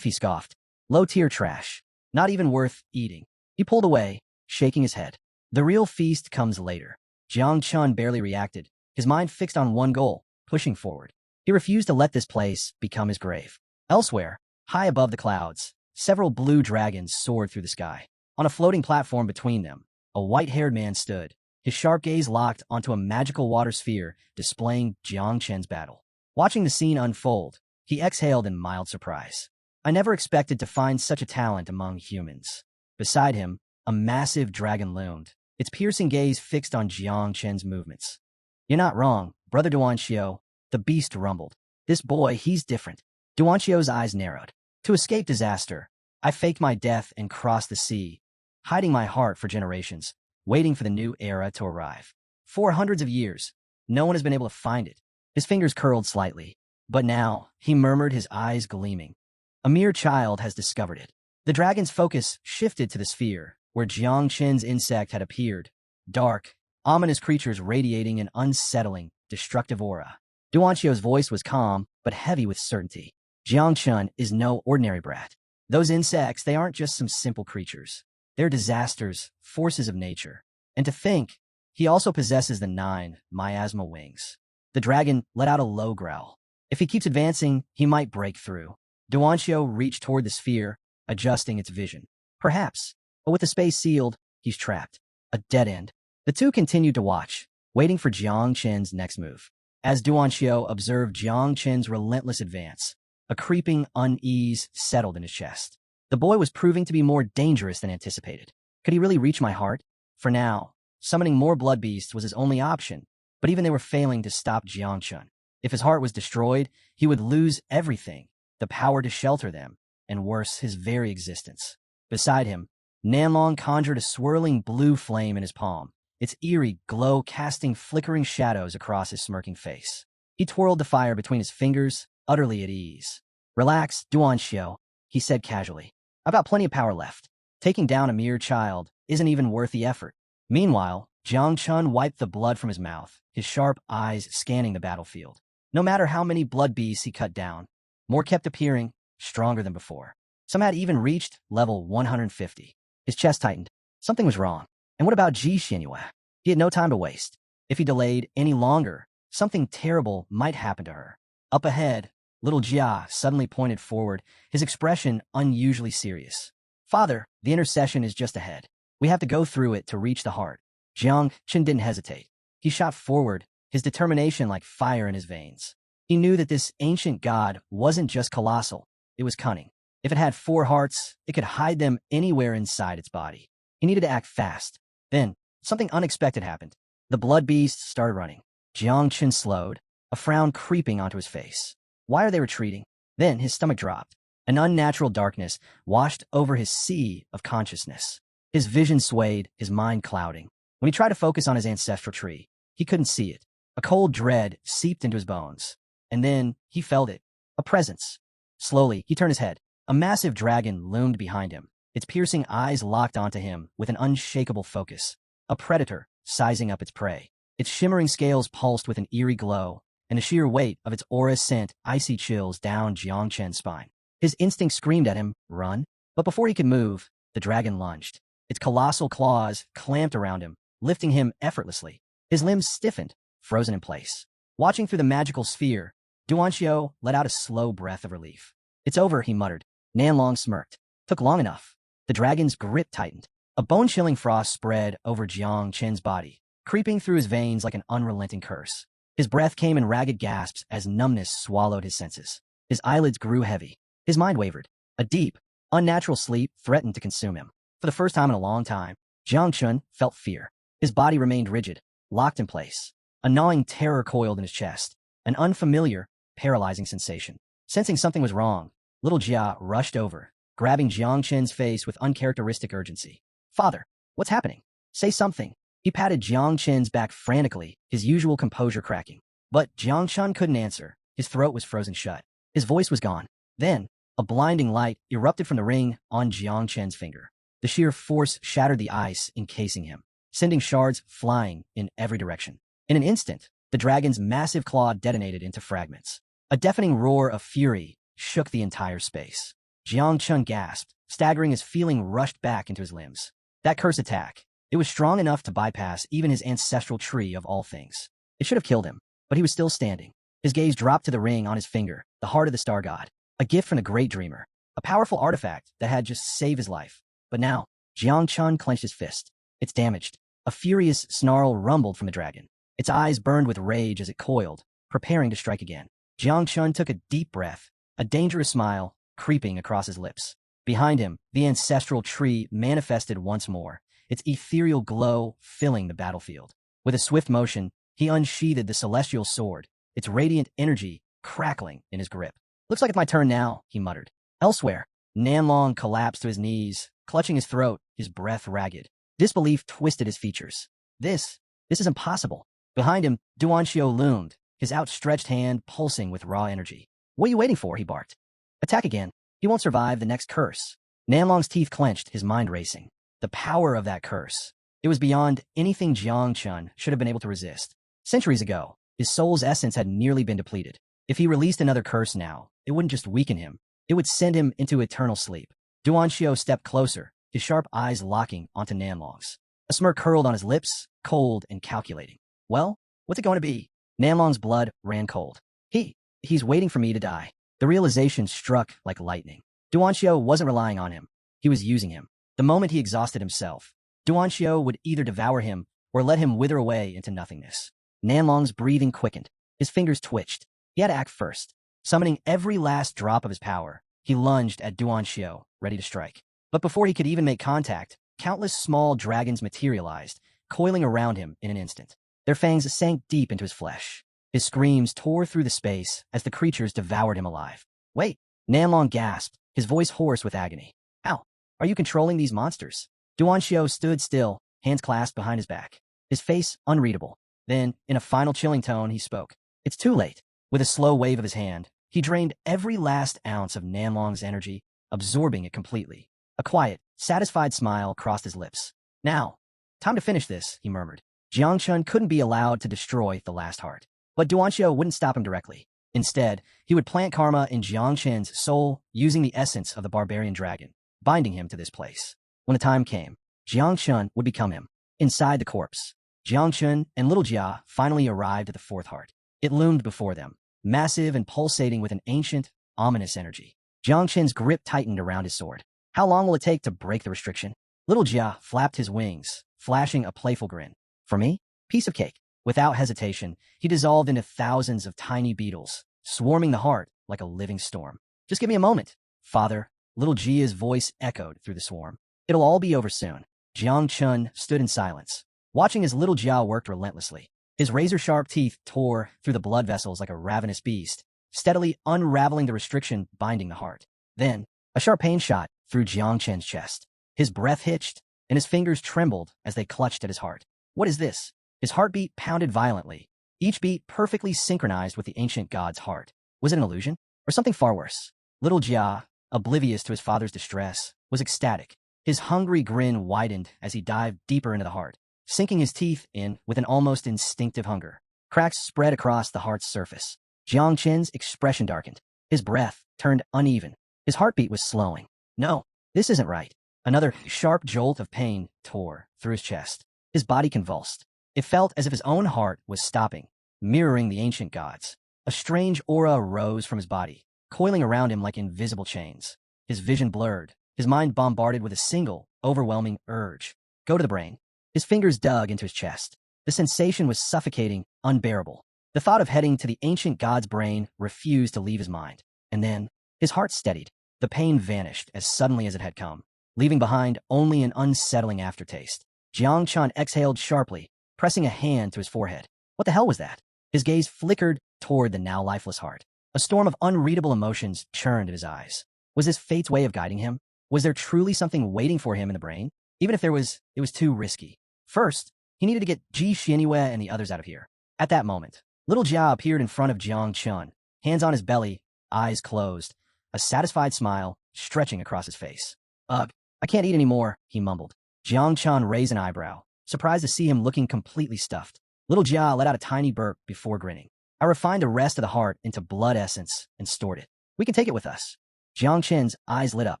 S1: He scoffed. Low-tier trash. Not even worth eating. He pulled away, shaking his head. The real feast comes later. Jang Chun barely reacted, his mind fixed on one goal, pushing forward. He refused to let this place become his grave. Elsewhere, high above the clouds, several blue dragons soared through the sky. On a floating platform between them, a white-haired man stood, his sharp gaze locked onto a magical water sphere displaying Jiang Chen's battle. Watching the scene unfold, he exhaled in mild surprise. I never expected to find such a talent among humans. Beside him, a massive dragon loomed, its piercing gaze fixed on Jiang Chen's movements. You're not wrong, Brother Duanxiu, the beast rumbled. This boy, he's different. Duanxio's eyes narrowed. To escape disaster, I faked my death and crossed the sea, hiding my heart for generations, waiting for the new era to arrive. For hundreds of years, no one has been able to find it. His fingers curled slightly. But now, he murmured, his eyes gleaming. A mere child has discovered it. The dragon's focus shifted to the sphere, where Jiang Chen's insect had appeared. Dark, ominous creatures radiating an unsettling, destructive aura. Duanxio's voice was calm, but heavy with certainty. Jiang Chun is no ordinary brat. Those insects, they aren't just some simple creatures. They're disasters, forces of nature. And to think, he also possesses the 9 Miasma wings. The dragon let out a low growl. If he keeps advancing, he might break through. Duanxio reached toward the sphere, adjusting its vision. Perhaps, but with the space sealed, he's trapped. A dead end. The two continued to watch, waiting for Jiang Chen's next move. As Duanxio observed Jiang Chen's relentless advance, a creeping unease settled in his chest. The boy was proving to be more dangerous than anticipated. Could he really reach my heart? For now, summoning more blood beasts was his only option, but even they were failing to stop Jiang Chun. If his heart was destroyed, he would lose everything, the power to shelter them, and worse, his very existence. Beside him, Nanlong conjured a swirling blue flame in his palm, its eerie glow casting flickering shadows across his smirking face. He twirled the fire between his fingers, utterly at ease. Relax, Duanxiu, he said casually. I've got plenty of power left. Taking down a mere child isn't even worth the effort. Meanwhile, Jiang Chun wiped the blood from his mouth, his sharp eyes scanning the battlefield. No matter how many blood beasts he cut down, more kept appearing, stronger than before. Some had even reached level 150. His chest tightened. Something was wrong. And what about Ji Xinyue? He had no time to waste. If he delayed any longer, something terrible might happen to her. Up ahead, little Jia suddenly pointed forward, his expression unusually serious. Father, the intercession is just ahead. We have to go through it to reach the heart. Jiang Chun didn't hesitate. He shot forward, his determination like fire in his veins. He knew that this ancient god wasn't just colossal, it was cunning. If it had 4 hearts, it could hide them anywhere inside its body. He needed to act fast. Then, something unexpected happened. The blood beast started running. Jiang Chun slowed, a frown creeping onto his face. Why are they retreating? Then his stomach dropped. An unnatural darkness washed over his sea of consciousness. His vision swayed, his mind clouding. When he tried to focus on his ancestral tree, he couldn't see it. A cold dread seeped into his bones. And then he felt it. A presence. Slowly, he turned his head. A massive dragon loomed behind him, its piercing eyes locked onto him with an unshakable focus. A predator, sizing up its prey. Its shimmering scales pulsed with an eerie glow, and the sheer weight of its aura sent icy chills down Jiang Chen's spine. His instinct screamed at him, run. But before he could move, the dragon lunged. Its colossal claws clamped around him, lifting him effortlessly. His limbs stiffened, frozen in place. Watching through the magical sphere, Duanxiu let out a slow breath of relief. It's over, he muttered. Nanlong smirked. Took long enough. The dragon's grip tightened. A bone-chilling frost spread over Jiang Chen's body, creeping through his veins like an unrelenting curse. His breath came in ragged gasps as numbness swallowed his senses. His eyelids grew heavy. His mind wavered. A deep, unnatural sleep threatened to consume him. For the first time in a long time, Jiang Chun felt fear. His body remained rigid, locked in place. A gnawing terror coiled in his chest, an unfamiliar, paralyzing sensation. Sensing something was wrong, little Jia rushed over, grabbing Jiang Chen's face with uncharacteristic urgency. Father, what's happening? Say something. He patted Jiang Chen's back frantically, his usual composure cracking. But Jiang Chun couldn't answer. His throat was frozen shut. His voice was gone. Then, a blinding light erupted from the ring on Jiang Chen's finger. The sheer force shattered the ice encasing him, sending shards flying in every direction. In an instant, the dragon's massive claw detonated into fragments. A deafening roar of fury shook the entire space. Jiang Chun gasped, staggering as feeling rushed back into his limbs. That curse attack. It was strong enough to bypass even his ancestral tree of all things. It should have killed him, but he was still standing. His gaze dropped to the ring on his finger, the heart of the star god, a gift from the great dreamer, a powerful artifact that had just saved his life. But now, Jang Chun clenched his fist. It's damaged. A furious snarl rumbled from the dragon. Its eyes burned with rage as it coiled, preparing to strike again. Jang Chun took a deep breath, a dangerous smile creeping across his lips. Behind him, the ancestral tree manifested once more, its ethereal glow filling the battlefield. With a swift motion, he unsheathed the celestial sword, its radiant energy crackling in his grip. "Looks like it's my turn now," he muttered. Elsewhere, Nanlong collapsed to his knees, clutching his throat, his breath ragged. Disbelief twisted his features. This is impossible. Behind him, Duanxiu loomed, his outstretched hand pulsing with raw energy. "What are you waiting for?" he barked. "Attack again. He won't survive the next curse." Nanlong's teeth clenched, his mind racing. The power of that curse. It was beyond anything Jang Chun should have been able to resist. Centuries ago, his soul's essence had nearly been depleted. If he released another curse now, it wouldn't just weaken him, it would send him into eternal sleep. Duanxiu stepped closer, his sharp eyes locking onto Nanlong's. A smirk curled on his lips, cold and calculating. "Well, what's it going to be?" Nanlong's blood ran cold. He's waiting for me to die. The realization struck like lightning. Duanxiu wasn't relying on him. He was using him. The moment he exhausted himself, Duanxiu would either devour him or let him wither away into nothingness. Nanlong's breathing quickened. His fingers twitched. He had to act first. Summoning every last drop of his power, he lunged at Duanxiu, ready to strike. But before he could even make contact, countless small dragons materialized, coiling around him in an instant. Their fangs sank deep into his flesh. His screams tore through the space as the creatures devoured him alive. "Wait!" Nanlong gasped, his voice hoarse with agony. "How? Are you controlling these monsters?" Duanxiu stood still, hands clasped behind his back, his face unreadable. Then, in a final chilling tone, he spoke. "It's too late." With a slow wave of his hand, he drained every last ounce of Nanlong's energy, absorbing it completely. A quiet, satisfied smile crossed his lips. "Now, time to finish this," he murmured. Jiang Chun couldn't be allowed to destroy the last heart. But Duanxiu wouldn't stop him directly. Instead, he would plant karma in Jiang Chun's soul using the essence of the barbarian dragon, binding him to this place. When the time came, Jiang Chun would become him. Inside the corpse, Jiang Chun and Little Jia finally arrived at the fourth heart. It loomed before them, massive and pulsating with an ancient, ominous energy. Jiang Chun's grip tightened around his sword. How long will it take to break the restriction? Little Jia flapped his wings, flashing a playful grin. "For me? Piece of cake." Without hesitation, he dissolved into thousands of tiny beetles, swarming the heart like a living storm. "Just give me a moment, Father." Little Jia's voice echoed through the swarm. "It'll all be over soon." Jiang Chun stood in silence, watching as Little Jia worked relentlessly. His razor-sharp teeth tore through the blood vessels like a ravenous beast, steadily unraveling the restriction binding the heart. Then, a sharp pain shot through Jiang Chun's chest. His breath hitched, and his fingers trembled as they clutched at his heart. "What is this?" His heartbeat pounded violently, each beat perfectly synchronized with the ancient god's heart. Was it an illusion? Or something far worse? Little Jia, oblivious to his father's distress, was ecstatic. His hungry grin widened as he dived deeper into the heart, sinking his teeth in with an almost instinctive hunger. Cracks spread across the heart's surface. Jiang Chen's expression darkened. His breath turned uneven. His heartbeat was slowing. "No, this isn't right." Another sharp jolt of pain tore through his chest. His body convulsed. It felt as if his own heart was stopping, mirroring the ancient gods. A strange aura rose from his body, coiling around him like invisible chains. His vision blurred, his mind bombarded with a single, overwhelming urge. Go to the brain. His fingers dug into his chest. The sensation was suffocating, unbearable. The thought of heading to the ancient god's brain refused to leave his mind. And then, his heart steadied. The pain vanished as suddenly as it had come, leaving behind only an unsettling aftertaste. Jiang Chun exhaled sharply, pressing a hand to his forehead. What the hell was that? His gaze flickered toward the now lifeless heart. A storm of unreadable emotions churned in his eyes. Was this fate's way of guiding him? Was there truly something waiting for him in the brain? Even if there was, it was too risky. First, he needed to get Ji Xianyue and the others out of here. At that moment, Little Jia appeared in front of Jiang Chun, hands on his belly, eyes closed, a satisfied smile stretching across his face. "Ugh, I can't eat anymore," he mumbled. Jiang Chun raised an eyebrow, surprised to see him looking completely stuffed. Little Jia let out a tiny burp before grinning. "I refined the rest of the heart into blood essence and stored it. We can take it with us." Jiang Chen's eyes lit up.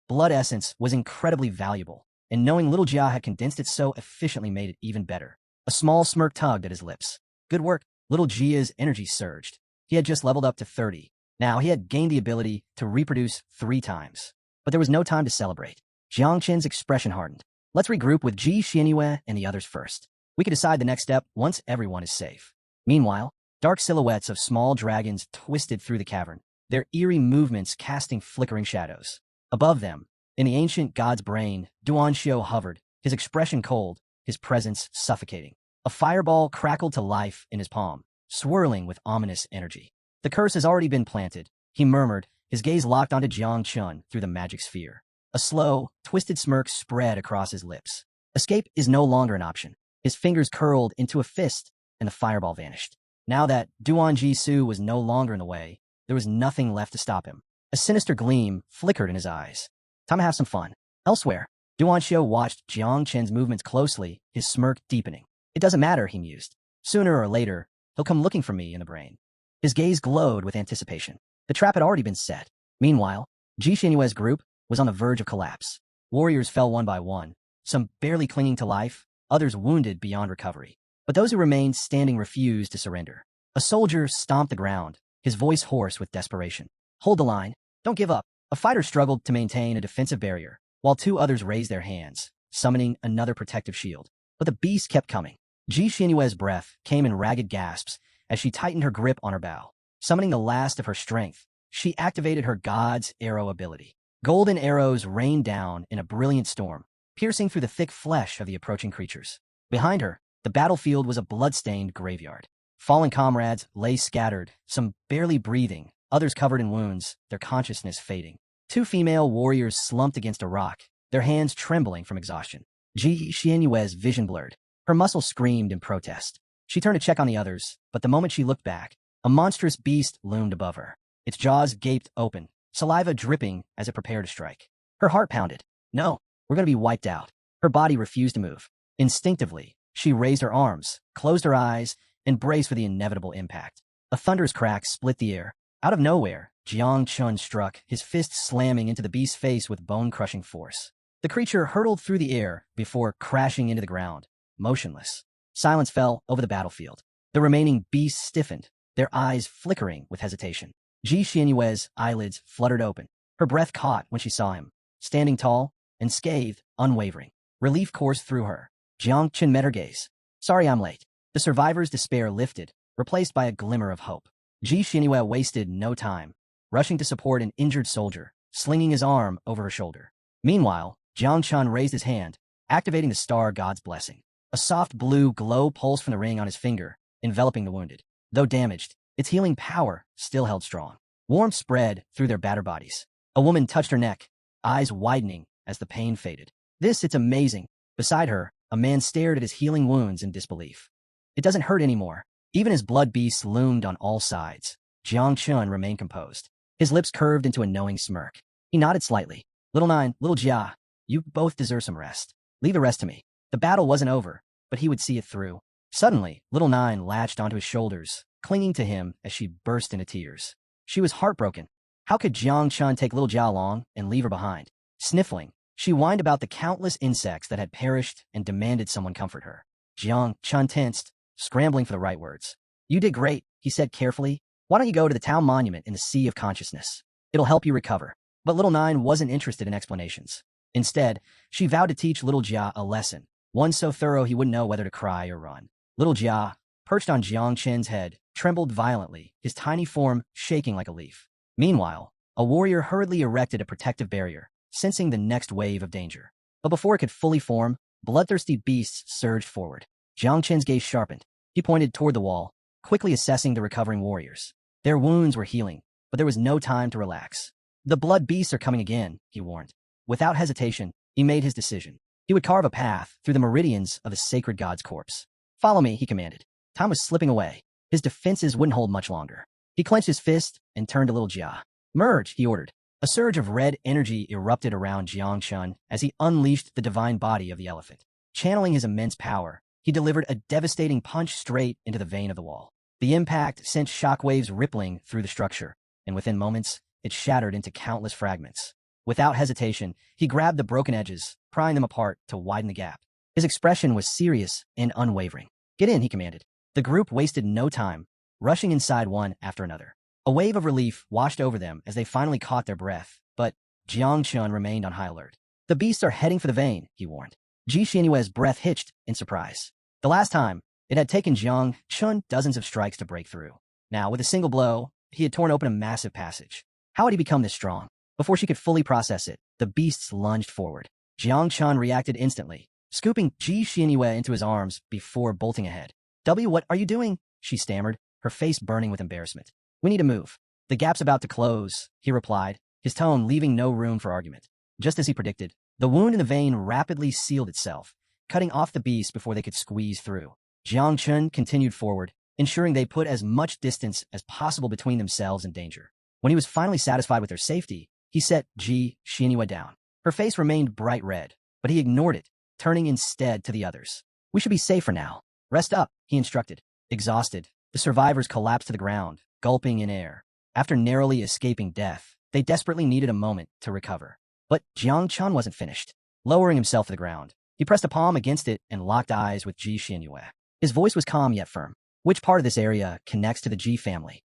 S1: Blood essence was incredibly valuable. and knowing little Jia had condensed it so efficiently made it even better. A small smirk tugged at his lips. Good work. Little Jia's energy surged. He had just leveled up to 30. Now he had gained the ability to reproduce 3 times. But there was no time to celebrate. Jiang Chen's expression hardened. Let's regroup with Ji Xianyue and the others first. We can decide the next step once everyone is safe. Meanwhile, dark silhouettes of small dragons twisted through the cavern, their eerie movements casting flickering shadows. Above them, in the ancient god's brain, Duan Xiao hovered, his expression cold, his presence suffocating. A fireball crackled to life in his palm, swirling with ominous energy. The curse has already been planted, he murmured, his gaze locked onto Jang Chun through the magic sphere. A slow, twisted smirk spread across his lips. Escape is no longer an option. His fingers curled into a fist, and the fireball vanished. Now that Duan Jisoo was no longer in the way, there was nothing left to stop him. A sinister gleam flickered in his eyes. Time to have some fun. Elsewhere, Duan Xiao watched Jiang Chen's movements closely, his smirk deepening. It doesn't matter, he mused. Sooner or later, he'll come looking for me in the brain. His gaze glowed with anticipation. The trap had already been set. Meanwhile, Ji Xianyue's group was on the verge of collapse. Warriors fell one by one, some barely clinging to life, others wounded beyond recovery. But those who remained standing refused to surrender. A soldier stomped the ground, his voice hoarse with desperation. Hold the line. Don't give up. A fighter struggled to maintain a defensive barrier, while 2 others raised their hands, summoning another protective shield. But the beast kept coming. Ji Xianyue's breath came in ragged gasps as she tightened her grip on her bow. Summoning the last of her strength, she activated her god's arrow ability. Golden arrows rained down in a brilliant storm, piercing through the thick flesh of the approaching creatures. Behind her, the battlefield was a blood-stained graveyard. Fallen comrades lay scattered, some barely breathing, others covered in wounds, their consciousness fading. 2 female warriors slumped against a rock, their hands trembling from exhaustion. Ji Xianyue's vision blurred. Her muscles screamed in protest. She turned to check on the others, but the moment she looked back, a monstrous beast loomed above her. Its jaws gaped open, saliva dripping as it prepared to strike. Her heart pounded. No, we're going to be wiped out. Her body refused to move. Instinctively, she raised her arms, closed her eyes, and braced for the inevitable impact. A thunderous crack split the air. Out of nowhere, Jiang Chun struck, his fist slamming into the beast's face with bone-crushing force. The creature hurtled through the air before crashing into the ground, motionless. Silence fell over the battlefield. The remaining beasts stiffened, their eyes flickering with hesitation. Ji Xianyue's eyelids fluttered open. Her breath caught when she saw him, standing tall, unscathed, unwavering. Relief coursed through her. Jiang Chun met her gaze. Sorry I'm late. The survivor's despair lifted, replaced by a glimmer of hope. Ji Xianyue wasted no time, rushing to support an injured soldier, slinging his arm over her shoulder. Meanwhile, Jiang Chun raised his hand, activating the star god's blessing. A soft blue glow pulsed from the ring on his finger, enveloping the wounded. Though damaged, its healing power still held strong. Warmth spread through their battered bodies. A woman touched her neck, eyes widening as the pain faded. It's amazing. Beside her, a man stared at his healing wounds in disbelief. It doesn't hurt anymore. Even as blood beasts loomed on all sides, Jiang Chun remained composed. His lips curved into a knowing smirk. He nodded slightly. Little Nine, Little Jia, you both deserve some rest. Leave the rest to me. The battle wasn't over, but he would see it through. Suddenly, Little Nine latched onto his shoulders, clinging to him as she burst into tears. She was heartbroken. How could Jiang Chun take Little Jia along and leave her behind? Sniffling, she whined about the countless insects that had perished and demanded someone comfort her. Jiang Chun tensed, scrambling for the right words. You did great, he said carefully. Why don't you go to the town monument in the Sea of Consciousness? It'll help you recover. But Little Nine wasn't interested in explanations. Instead, she vowed to teach Little Jia a lesson, one so thorough he wouldn't know whether to cry or run. Little Jia, perched on Jiang Chen's head, trembled violently, his tiny form shaking like a leaf. Meanwhile, a warrior hurriedly erected a protective barrier, sensing the next wave of danger. But before it could fully form, bloodthirsty beasts surged forward. Jiang Chen's gaze sharpened. He pointed toward the wall, quickly assessing the recovering warriors. Their wounds were healing, but there was no time to relax. The blood beasts are coming again, he warned. Without hesitation, he made his decision. He would carve a path through the meridians of the sacred god's corpse. Follow me, he commanded. Time was slipping away. His defenses wouldn't hold much longer. He clenched his fist and turned to Little Jia. Merge, he ordered. A surge of red energy erupted around Jiang Chun as he unleashed the divine body of the elephant. Channeling his immense power, he delivered a devastating punch straight into the vein of the wall. The impact sent shockwaves rippling through the structure, and within moments, it shattered into countless fragments. Without hesitation, he grabbed the broken edges, prying them apart to widen the gap. His expression was serious and unwavering. "Get in," he commanded. The group wasted no time, rushing inside one after another. A wave of relief washed over them as they finally caught their breath, but Jang Chun remained on high alert. "The beasts are heading for the vein," he warned. Ji Xianyue's breath hitched in surprise. The last time, it had taken Jang Chun dozens of strikes to break through. Now, with a single blow, he had torn open a massive passage. How had he become this strong? Before she could fully process it, the beasts lunged forward. Jiang Chun reacted instantly, scooping Ji Xianyue into his arms before bolting ahead. What are you doing?" she stammered, her face burning with embarrassment. "We need to move. The gap's about to close," he replied, his tone leaving no room for argument. Just as he predicted, the wound in the vein rapidly sealed itself, cutting off the beast before they could squeeze through. Jiang Chun continued forward, ensuring they put as much distance as possible between themselves and danger. When he was finally satisfied with their safety, he set Ji Xianyue down. Her face remained bright red, but he ignored it, turning instead to the others. "We should be safe for now. Rest up," he instructed. Exhausted, the survivors collapsed to the ground, gulping in air. After narrowly escaping death, they desperately needed a moment to recover. But Jiang Chun wasn't finished. Lowering himself to the ground, he pressed a palm against it and locked eyes with Ji Xianyue. His voice was calm yet firm. "Which part of this area connects to the Ji family?"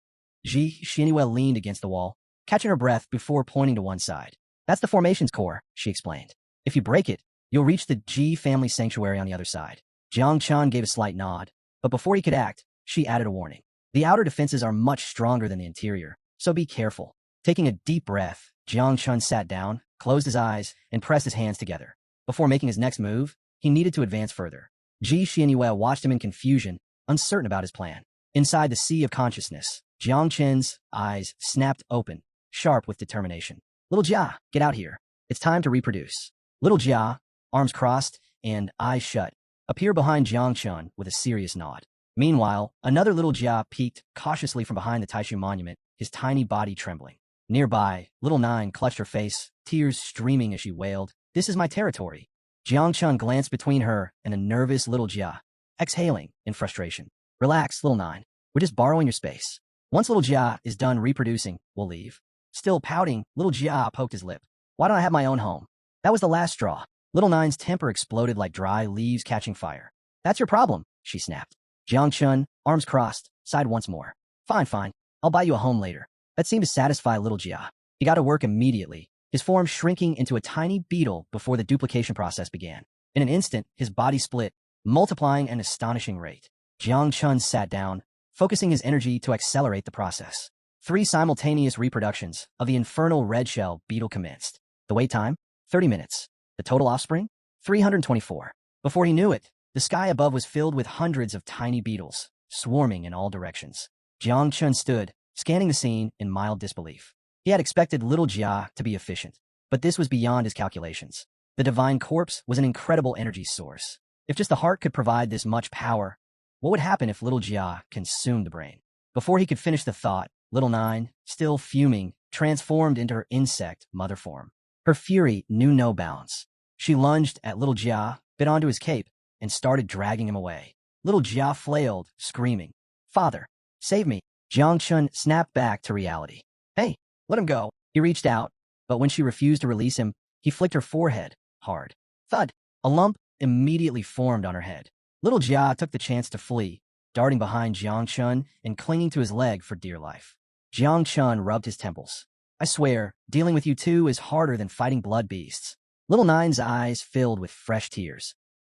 S1: Ji Xianyue leaned against the wall, catching her breath before pointing to one side. "That's the formation's core," she explained. "If you break it, you'll reach the Ji family sanctuary on the other side." Jiang Chun gave a slight nod, but before he could act, she added a warning. "The outer defenses are much stronger than the interior, so be careful." Taking a deep breath, Jiang Chun sat down, closed his eyes, and pressed his hands together. Before making his next move, he needed to advance further. Ji Xianyue watched him in confusion, uncertain about his plan. Inside the sea of consciousness, Jiang Chun's eyes snapped open, sharp with determination. "Little Jia, get out here. It's time to reproduce." Little Jia, arms crossed and eyes shut, appeared behind Jiang Chun with a serious nod. Meanwhile, another little Jia peeked cautiously from behind the Taishu monument, his tiny body trembling. Nearby, little Nine clutched her face, tears streaming as she wailed, "This is my territory." Jiang Chun glanced between her and a nervous little Jia, exhaling in frustration. "Relax, little Nine. We're just borrowing your space. Once little Jia is done reproducing, we'll leave." Still pouting, little Jia poked his lip. "Why don't I have my own home?" That was the last straw. Little Nine's temper exploded like dry leaves catching fire. "That's your problem," she snapped. Jiang Chun, arms crossed, sighed once more. Fine. I'll buy you a home later." That seemed to satisfy little Jia. He got to work immediately, his form shrinking into a tiny beetle before the duplication process began. In an instant, his body split, multiplying at an astonishing rate. Jiang Chun sat down, focusing his energy to accelerate the process. 3 simultaneous reproductions of the infernal red shell beetle commenced. The wait time? 30 minutes. The total offspring? 324. Before he knew it, the sky above was filled with hundreds of tiny beetles, swarming in all directions. Jiang Chun stood, scanning the scene in mild disbelief. He had expected little Jia to be efficient, but this was beyond his calculations. The divine corpse was an incredible energy source. If just the heart could provide this much power, what would happen if little Jia consumed the brain? Before he could finish the thought, little Nine, still fuming, transformed into her insect mother form. Her fury knew no bounds. She lunged at little Jia, bit onto his cape, and started dragging him away. Little Jia flailed, screaming, "Father, save me!" Jiang Chun snapped back to reality. "Hey, let him go." He reached out, but when she refused to release him, he flicked her forehead hard. Thud! A lump immediately formed on her head. Little Jia took the chance to flee, darting behind Jiang Chun and clinging to his leg for dear life. Jiang Chun rubbed his temples. "I swear, dealing with you two is harder than fighting blood beasts." Little Nine's eyes filled with fresh tears.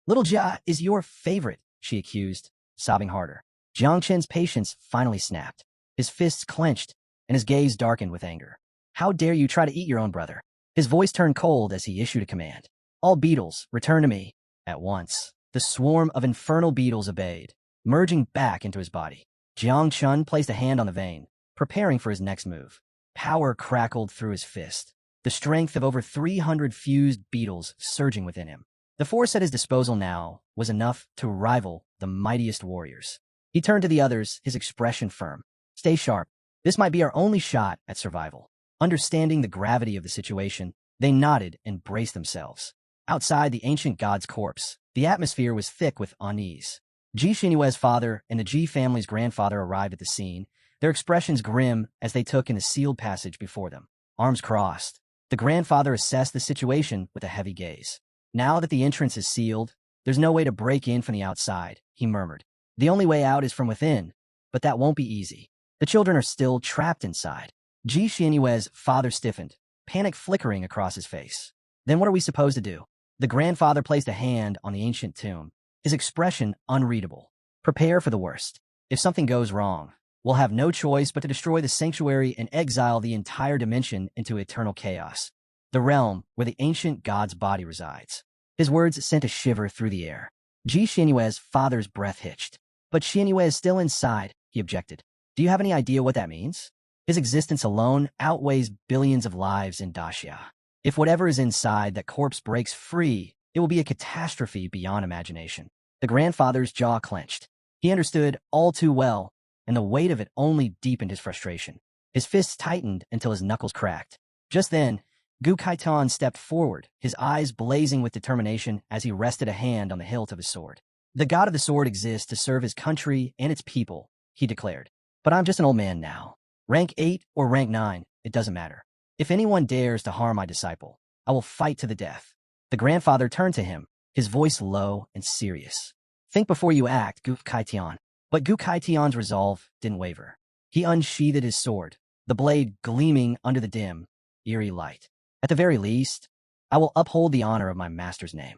S1: "Little Jia is your favorite," she accused, sobbing harder. Jiang Chun's patience finally snapped. His fists clenched, and his gaze darkened with anger. "How dare you try to eat your own brother?" His voice turned cold as he issued a command. "All beetles, return to me." At once, the swarm of infernal beetles obeyed, merging back into his body. Jiang Chun placed a hand on the vein, preparing for his next move. Power crackled through his fist, the strength of over 300 fused beetles surging within him. The force at his disposal now was enough to rival the mightiest warriors. He turned to the others, his expression firm. "Stay sharp. This might be our only shot at survival." Understanding the gravity of the situation, they nodded and braced themselves. Outside the ancient god's corpse, the atmosphere was thick with unease. Ji Xianyue's father and the Ji family's grandfather arrived at the scene, their expressions grim as they took in the sealed passage before them. Arms crossed, the grandfather assessed the situation with a heavy gaze. Now that the entrance is sealed, there's no way to break in from the outside, he murmured. The only way out is from within, but that won't be easy. The children are still trapped inside. Ji Xianyue's father stiffened, panic flickering across his face. Then what are we supposed to do? The grandfather placed a hand on the ancient tomb, his expression unreadable. Prepare for the worst. If something goes wrong, we'll have no choice but to destroy the sanctuary and exile the entire dimension into eternal chaos, the realm where the ancient god's body resides. His words sent a shiver through the air. Ji Xianyue's father's breath hitched. But Xianyue is still inside, he objected. Do you have any idea what that means? His existence alone outweighs billions of lives in Daxia. If whatever is inside that corpse breaks free, it will be a catastrophe beyond imagination. The grandfather's jaw clenched. He understood all too well, and the weight of it only deepened his frustration. His fists tightened until his knuckles cracked. Just then, Gu Kaitan stepped forward, his eyes blazing with determination as he rested a hand on the hilt of his sword. The god of the sword exists to serve his country and its people, he declared. But I'm just an old man now. Rank 8 or rank 9, it doesn't matter. If anyone dares to harm my disciple, I will fight to the death. The grandfather turned to him, his voice low and serious. Think before you act, Gu Kaitian. But Gu Kaitian's resolve didn't waver. He unsheathed his sword, the blade gleaming under the dim, eerie light. At the very least, I will uphold the honor of my master's name.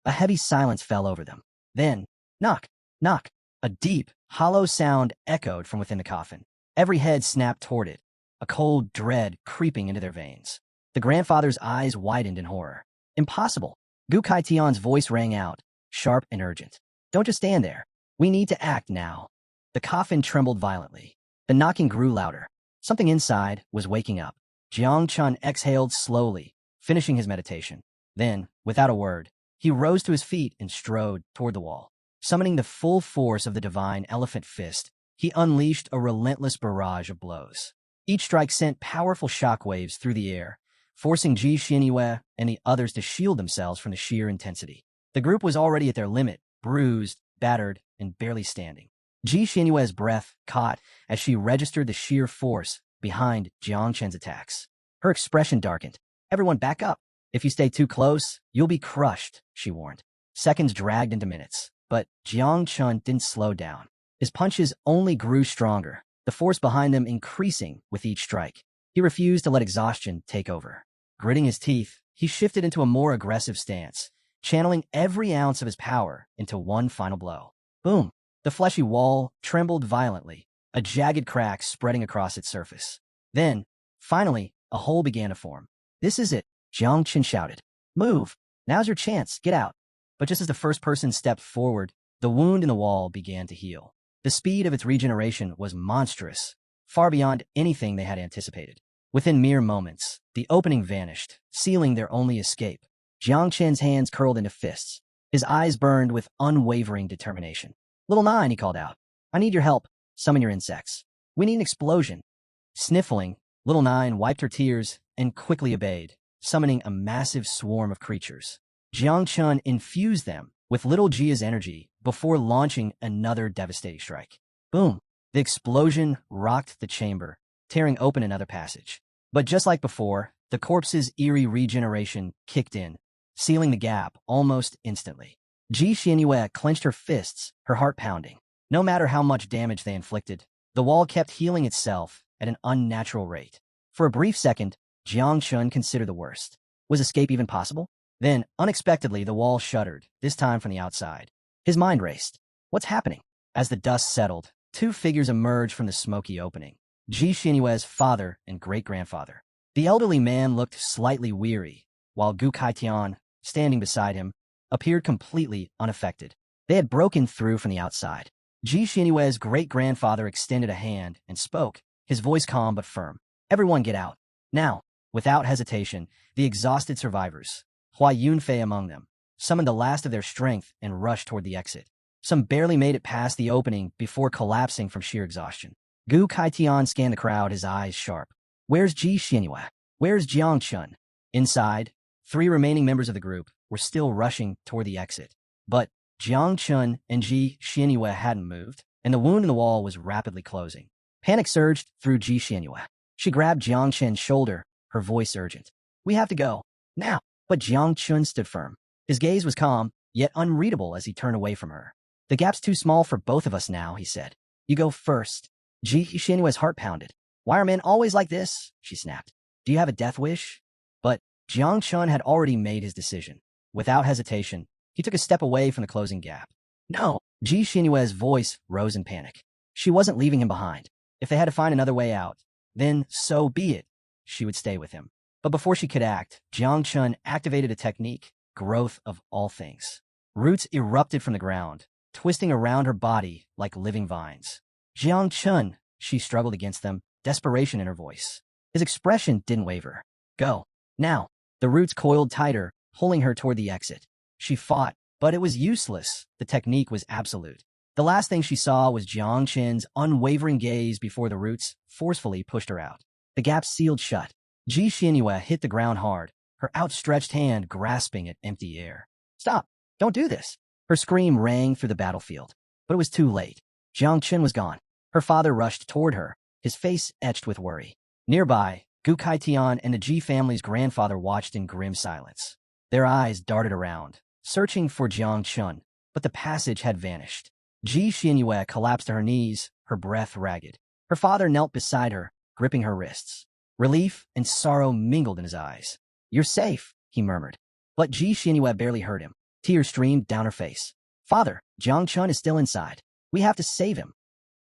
S1: A heavy silence fell over them. Then, knock, knock. A deep, hollow sound echoed from within the coffin. Every head snapped toward it, a cold dread creeping into their veins. The grandfather's eyes widened in horror. Impossible. Gu Kaitian's voice rang out, sharp and urgent. Don't just stand there. We need to act now. The coffin trembled violently. The knocking grew louder. Something inside was waking up. Jang Chun exhaled slowly, finishing his meditation. Then, without a word, he rose to his feet and strode toward the wall. Summoning the full force of the divine elephant fist, he unleashed a relentless barrage of blows. Each strike sent powerful shockwaves through the air, forcing Ji Xianyue and the others to shield themselves from the sheer intensity. The group was already at their limit, bruised, battered, and barely standing. Ji Xianyue's breath caught as she registered the sheer force behind Jiang Chen's attacks. Her expression darkened. Everyone back up. If you stay too close, you'll be crushed, she warned. Seconds dragged into minutes, but Jiang Chun didn't slow down. His punches only grew stronger, the force behind them increasing with each strike. He refused to let exhaustion take over. Gritting his teeth, he shifted into a more aggressive stance, channeling every ounce of his power into one final blow. Boom! The fleshy wall trembled violently, a jagged crack spreading across its surface. Then, finally, a hole began to form. This is it, Jiang Chun shouted. Move! Now's your chance, get out. But just as the first person stepped forward, the wound in the wall began to heal. The speed of its regeneration was monstrous, far beyond anything they had anticipated. Within mere moments, the opening vanished, sealing their only escape. Jiang Chen's hands curled into fists. His eyes burned with unwavering determination. Little Nine, he called out. I need your help. Summon your insects. We need an explosion. Sniffling, Little Nine wiped her tears and quickly obeyed, summoning a massive swarm of creatures. Jiang Chun infused them with Little Jia's energy before launching another devastating strike. Boom! The explosion rocked the chamber, tearing open another passage. But just like before, the corpse's eerie regeneration kicked in, sealing the gap almost instantly. Ji Xianyue clenched her fists, her heart pounding. No matter how much damage they inflicted, the wall kept healing itself at an unnatural rate. For a brief second, Jiang Chun considered the worst. Was escape even possible? Then, unexpectedly, the wall shuddered, this time from the outside. His mind raced. What's happening? As the dust settled, two figures emerged from the smoky opening. Ji Xianyue's father and great-grandfather. The elderly man looked slightly weary, while Gu Kaitian, standing beside him, appeared completely unaffected. They had broken through from the outside. Ji Xianyue's great-grandfather extended a hand and spoke, his voice calm but firm. Everyone get out. Now. Without hesitation, the exhausted survivors, Hua Yunfei among them, summoned the last of their strength and rushed toward the exit. Some barely made it past the opening before collapsing from sheer exhaustion. Gu Kaitian scanned the crowd, his eyes sharp. Where's Ji Xianyue? Where's Jiang Chun? Inside, 3 remaining members of the group were still rushing toward the exit. But Jiang Chun and Ji Xianyue hadn't moved, and the wound in the wall was rapidly closing. Panic surged through Ji Xianyue. She grabbed Jiang Chun's shoulder, her voice urgent. We have to go. Now. But Jiang Chun stood firm. His gaze was calm, yet unreadable as he turned away from her. The gap's too small for both of us now, he said. You go first. Ji Xinyue's heart pounded. Why are men always like this? She snapped. Do you have a death wish? But Jang Chun had already made his decision. Without hesitation, he took a step away from the closing gap. No. Ji Xinyue's voice rose in panic. She wasn't leaving him behind. If they had to find another way out, then so be it. She would stay with him. But before she could act, Jang Chun activated a technique, growth of all things. Roots erupted from the ground, twisting around her body like living vines. Jang Chun, she struggled against them, desperation in her voice. His expression didn't waver. Go. Now. The roots coiled tighter, pulling her toward the exit. She fought, but it was useless. The technique was absolute. The last thing she saw was Jang Chun's unwavering gaze before the roots forcefully pushed her out. The gap sealed shut. Ji Xinyue hit the ground hard, her outstretched hand grasping at empty air. Stop! Don't do this! Her scream rang through the battlefield. But it was too late. Jang Chun was gone. Her father rushed toward her, his face etched with worry. Nearby, Gu Kaitian and the Ji family's grandfather watched in grim silence. Their eyes darted around, searching for Jang Chun, but the passage had vanished. Ji Xinyue collapsed to her knees, her breath ragged. Her father knelt beside her, gripping her wrists. Relief and sorrow mingled in his eyes. You're safe, he murmured. But Ji Xinyue barely heard him. Tears streamed down her face. Father, Jang Chun is still inside. We have to save him.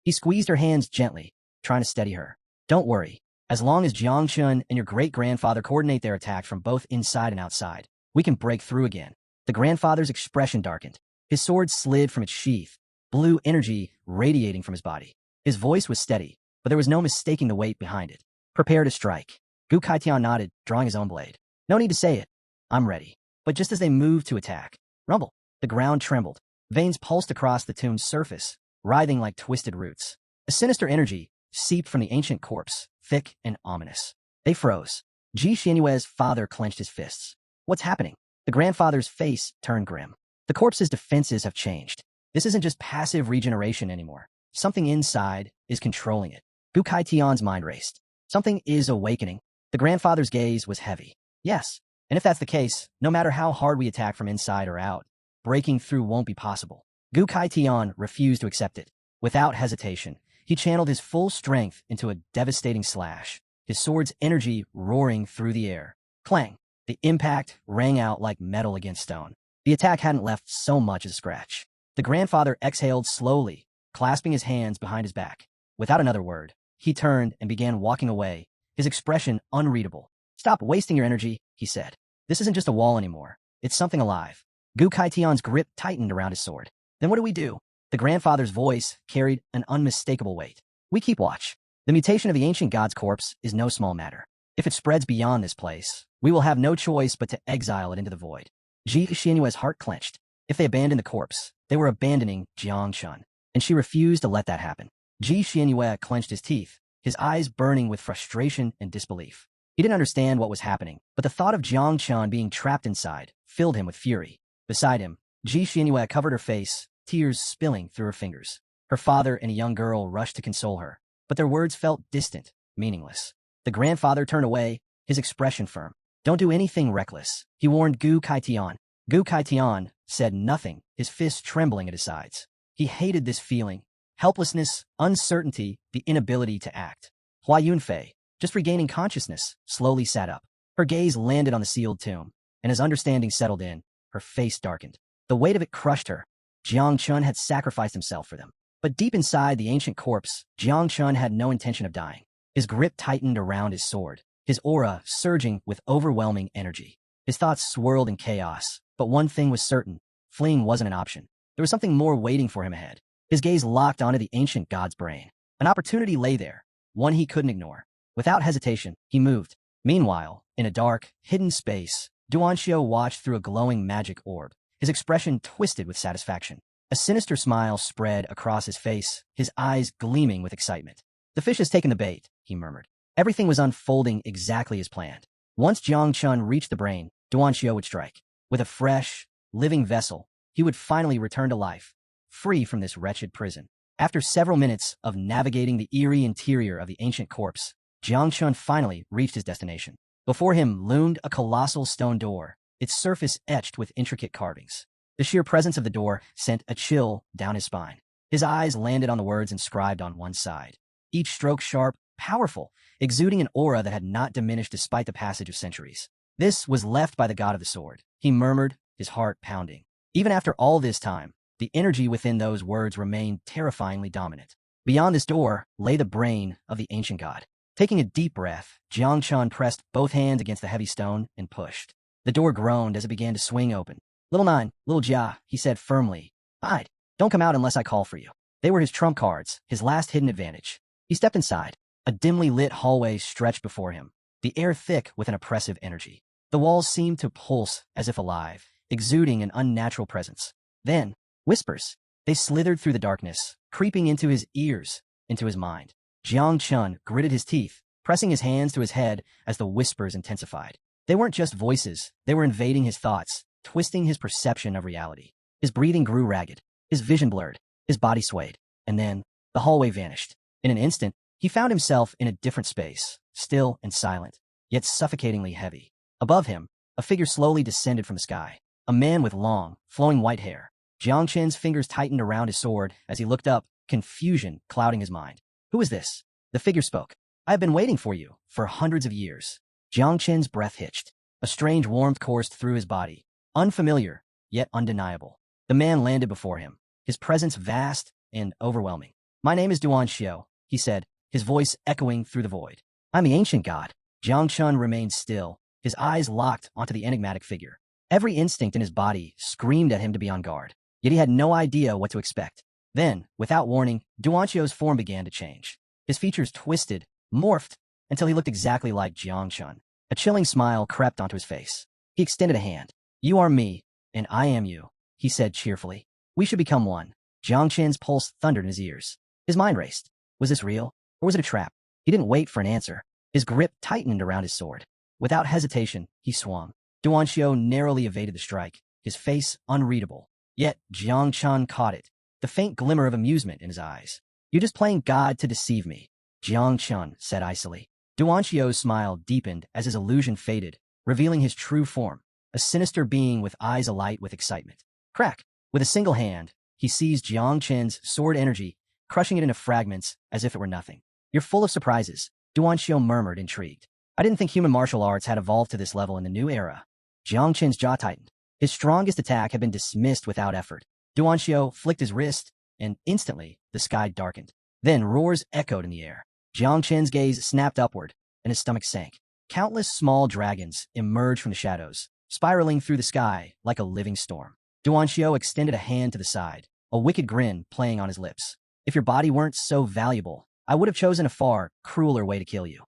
S1: He squeezed her hands gently, trying to steady her. Don't worry. As long as Jang Chun and your great-grandfather coordinate their attack from both inside and outside, we can break through again. The grandfather's expression darkened. His sword slid from its sheath, blue energy radiating from his body. His voice was steady, but there was no mistaking the weight behind it. Prepare to strike. Gu Kaitian nodded, drawing his own blade. No need to say it. I'm ready. But just as they moved to attack, rumble, the ground trembled. Veins pulsed across the tomb's surface, writhing like twisted roots. A sinister energy seeped from the ancient corpse, thick and ominous. They froze. Ji Xinyue's father clenched his fists. What's happening? The grandfather's face turned grim. The corpse's defenses have changed. This isn't just passive regeneration anymore. Something inside is controlling it. Gu Kaitian's mind raced. Something is awakening. The grandfather's gaze was heavy. Yes, and if that's the case, no matter how hard we attack from inside or out, breaking through won't be possible. Gu Kaitian refused to accept it. Without hesitation, he channeled his full strength into a devastating slash, his sword's energy roaring through the air. Clang! The impact rang out like metal against stone. The attack hadn't left so much as a scratch. The grandfather exhaled slowly, clasping his hands behind his back. Without another word, he turned and began walking away, his expression unreadable. Stop wasting your energy, he said. This isn't just a wall anymore. It's something alive. Gu Kaitian's grip tightened around his sword. Then what do we do? The grandfather's voice carried an unmistakable weight. We keep watch. The mutation of the ancient god's corpse is no small matter. If it spreads beyond this place, we will have no choice but to exile it into the void. Ji Xinyue's heart clenched. If they abandoned the corpse, they were abandoning Jang Chun, and she refused to let that happen. Ji Xinyue clenched his teeth, his eyes burning with frustration and disbelief. He didn't understand what was happening, but the thought of Jang Chun being trapped inside filled him with fury. Beside him, Ji Xinyue covered her face, tears spilling through her fingers. Her father and a young girl rushed to console her, but their words felt distant, meaningless. The grandfather turned away, his expression firm. Don't do anything reckless, he warned Gu Kaitian. Gu Kaitian said nothing, his fists trembling at his sides. He hated this feeling. Helplessness, uncertainty, the inability to act. Hua Yunfei, just regaining consciousness, slowly sat up. Her gaze landed on the sealed tomb, and as understanding settled in, her face darkened. The weight of it crushed her. Jang Chun had sacrificed himself for them. But deep inside the ancient corpse, Jang Chun had no intention of dying. His grip tightened around his sword, his aura surging with overwhelming energy. His thoughts swirled in chaos, but one thing was certain. Fleeing wasn't an option. There was something more waiting for him ahead. His gaze locked onto the ancient god's brain. An opportunity lay there, one he couldn't ignore. Without hesitation, he moved. Meanwhile, in a dark, hidden space, Duanxiu watched through a glowing magic orb, his expression twisted with satisfaction. A sinister smile spread across his face, his eyes gleaming with excitement. The fish has taken the bait, he murmured. Everything was unfolding exactly as planned. Once Jang Chun reached the brain, Duanxiu would strike. With a fresh, living vessel, he would finally return to life, free from this wretched prison. After several minutes of navigating the eerie interior of the ancient corpse, Jang Chun finally reached his destination. Before him loomed a colossal stone door, its surface etched with intricate carvings. The sheer presence of the door sent a chill down his spine. His eyes landed on the words inscribed on one side, each stroke sharp, powerful, exuding an aura that had not diminished despite the passage of centuries. This was left by the god of the sword, he murmured, his heart pounding. Even after all this time, the energy within those words remained terrifyingly dominant. Beyond this door lay the brain of the ancient god. Taking a deep breath, Jang Chun pressed both hands against the heavy stone and pushed. The door groaned as it began to swing open. "Little Nine, Little Jia," he said firmly. "Hide. Don't come out unless I call for you." They were his trump cards, his last hidden advantage. He stepped inside. A dimly lit hallway stretched before him, the air thick with an oppressive energy. The walls seemed to pulse as if alive, exuding an unnatural presence. Then, whispers. They slithered through the darkness, creeping into his ears, into his mind. Jang Chun gritted his teeth, pressing his hands to his head as the whispers intensified. They weren't just voices, they were invading his thoughts, twisting his perception of reality. His breathing grew ragged, his vision blurred, his body swayed, and then the hallway vanished. In an instant, he found himself in a different space, still and silent, yet suffocatingly heavy. Above him, a figure slowly descended from the sky, a man with long, flowing white hair. Jiang Chen's fingers tightened around his sword as he looked up, confusion clouding his mind. "Who is this?" The figure spoke. "I have been waiting for you, for hundreds of years." Jiang Chen's breath hitched. A strange warmth coursed through his body, unfamiliar, yet undeniable. The man landed before him, his presence vast and overwhelming. "My name is Duan Xiao," he said, his voice echoing through the void. "I'm the ancient god." Jiang Chun remained still, his eyes locked onto the enigmatic figure. Every instinct in his body screamed at him to be on guard, yet he had no idea what to expect. Then, without warning, Duan Xiao's form began to change. His features twisted, morphed, until he looked exactly like Jiang Chun. A chilling smile crept onto his face. He extended a hand. "You are me, and I am you," he said cheerfully. "We should become one." Jiang Chen's pulse thundered in his ears. His mind raced. Was this real, or was it a trap? He didn't wait for an answer. His grip tightened around his sword. Without hesitation, he swung. Duan Xiao narrowly evaded the strike, his face unreadable. Yet Jiang Chun caught it, the faint glimmer of amusement in his eyes. "You're just playing God to deceive me," Jiang Chun said icily. Duan Xiao's smile deepened as his illusion faded, revealing his true form, a sinister being with eyes alight with excitement. Crack! With a single hand, he seized Jiang Chen's sword energy, crushing it into fragments as if it were nothing. "You're full of surprises," Duan Xiao murmured, intrigued. "I didn't think human martial arts had evolved to this level in the new era." Jiang Chen's jaw tightened. His strongest attack had been dismissed without effort. Duan Xiao flicked his wrist, and instantly the sky darkened. Then roars echoed in the air. Jiang Chen's gaze snapped upward, and his stomach sank. Countless small dragons emerged from the shadows, spiraling through the sky like a living storm. Duan Xiao extended a hand to the side, a wicked grin playing on his lips. "If your body weren't so valuable, I would have chosen a far crueler way to kill you."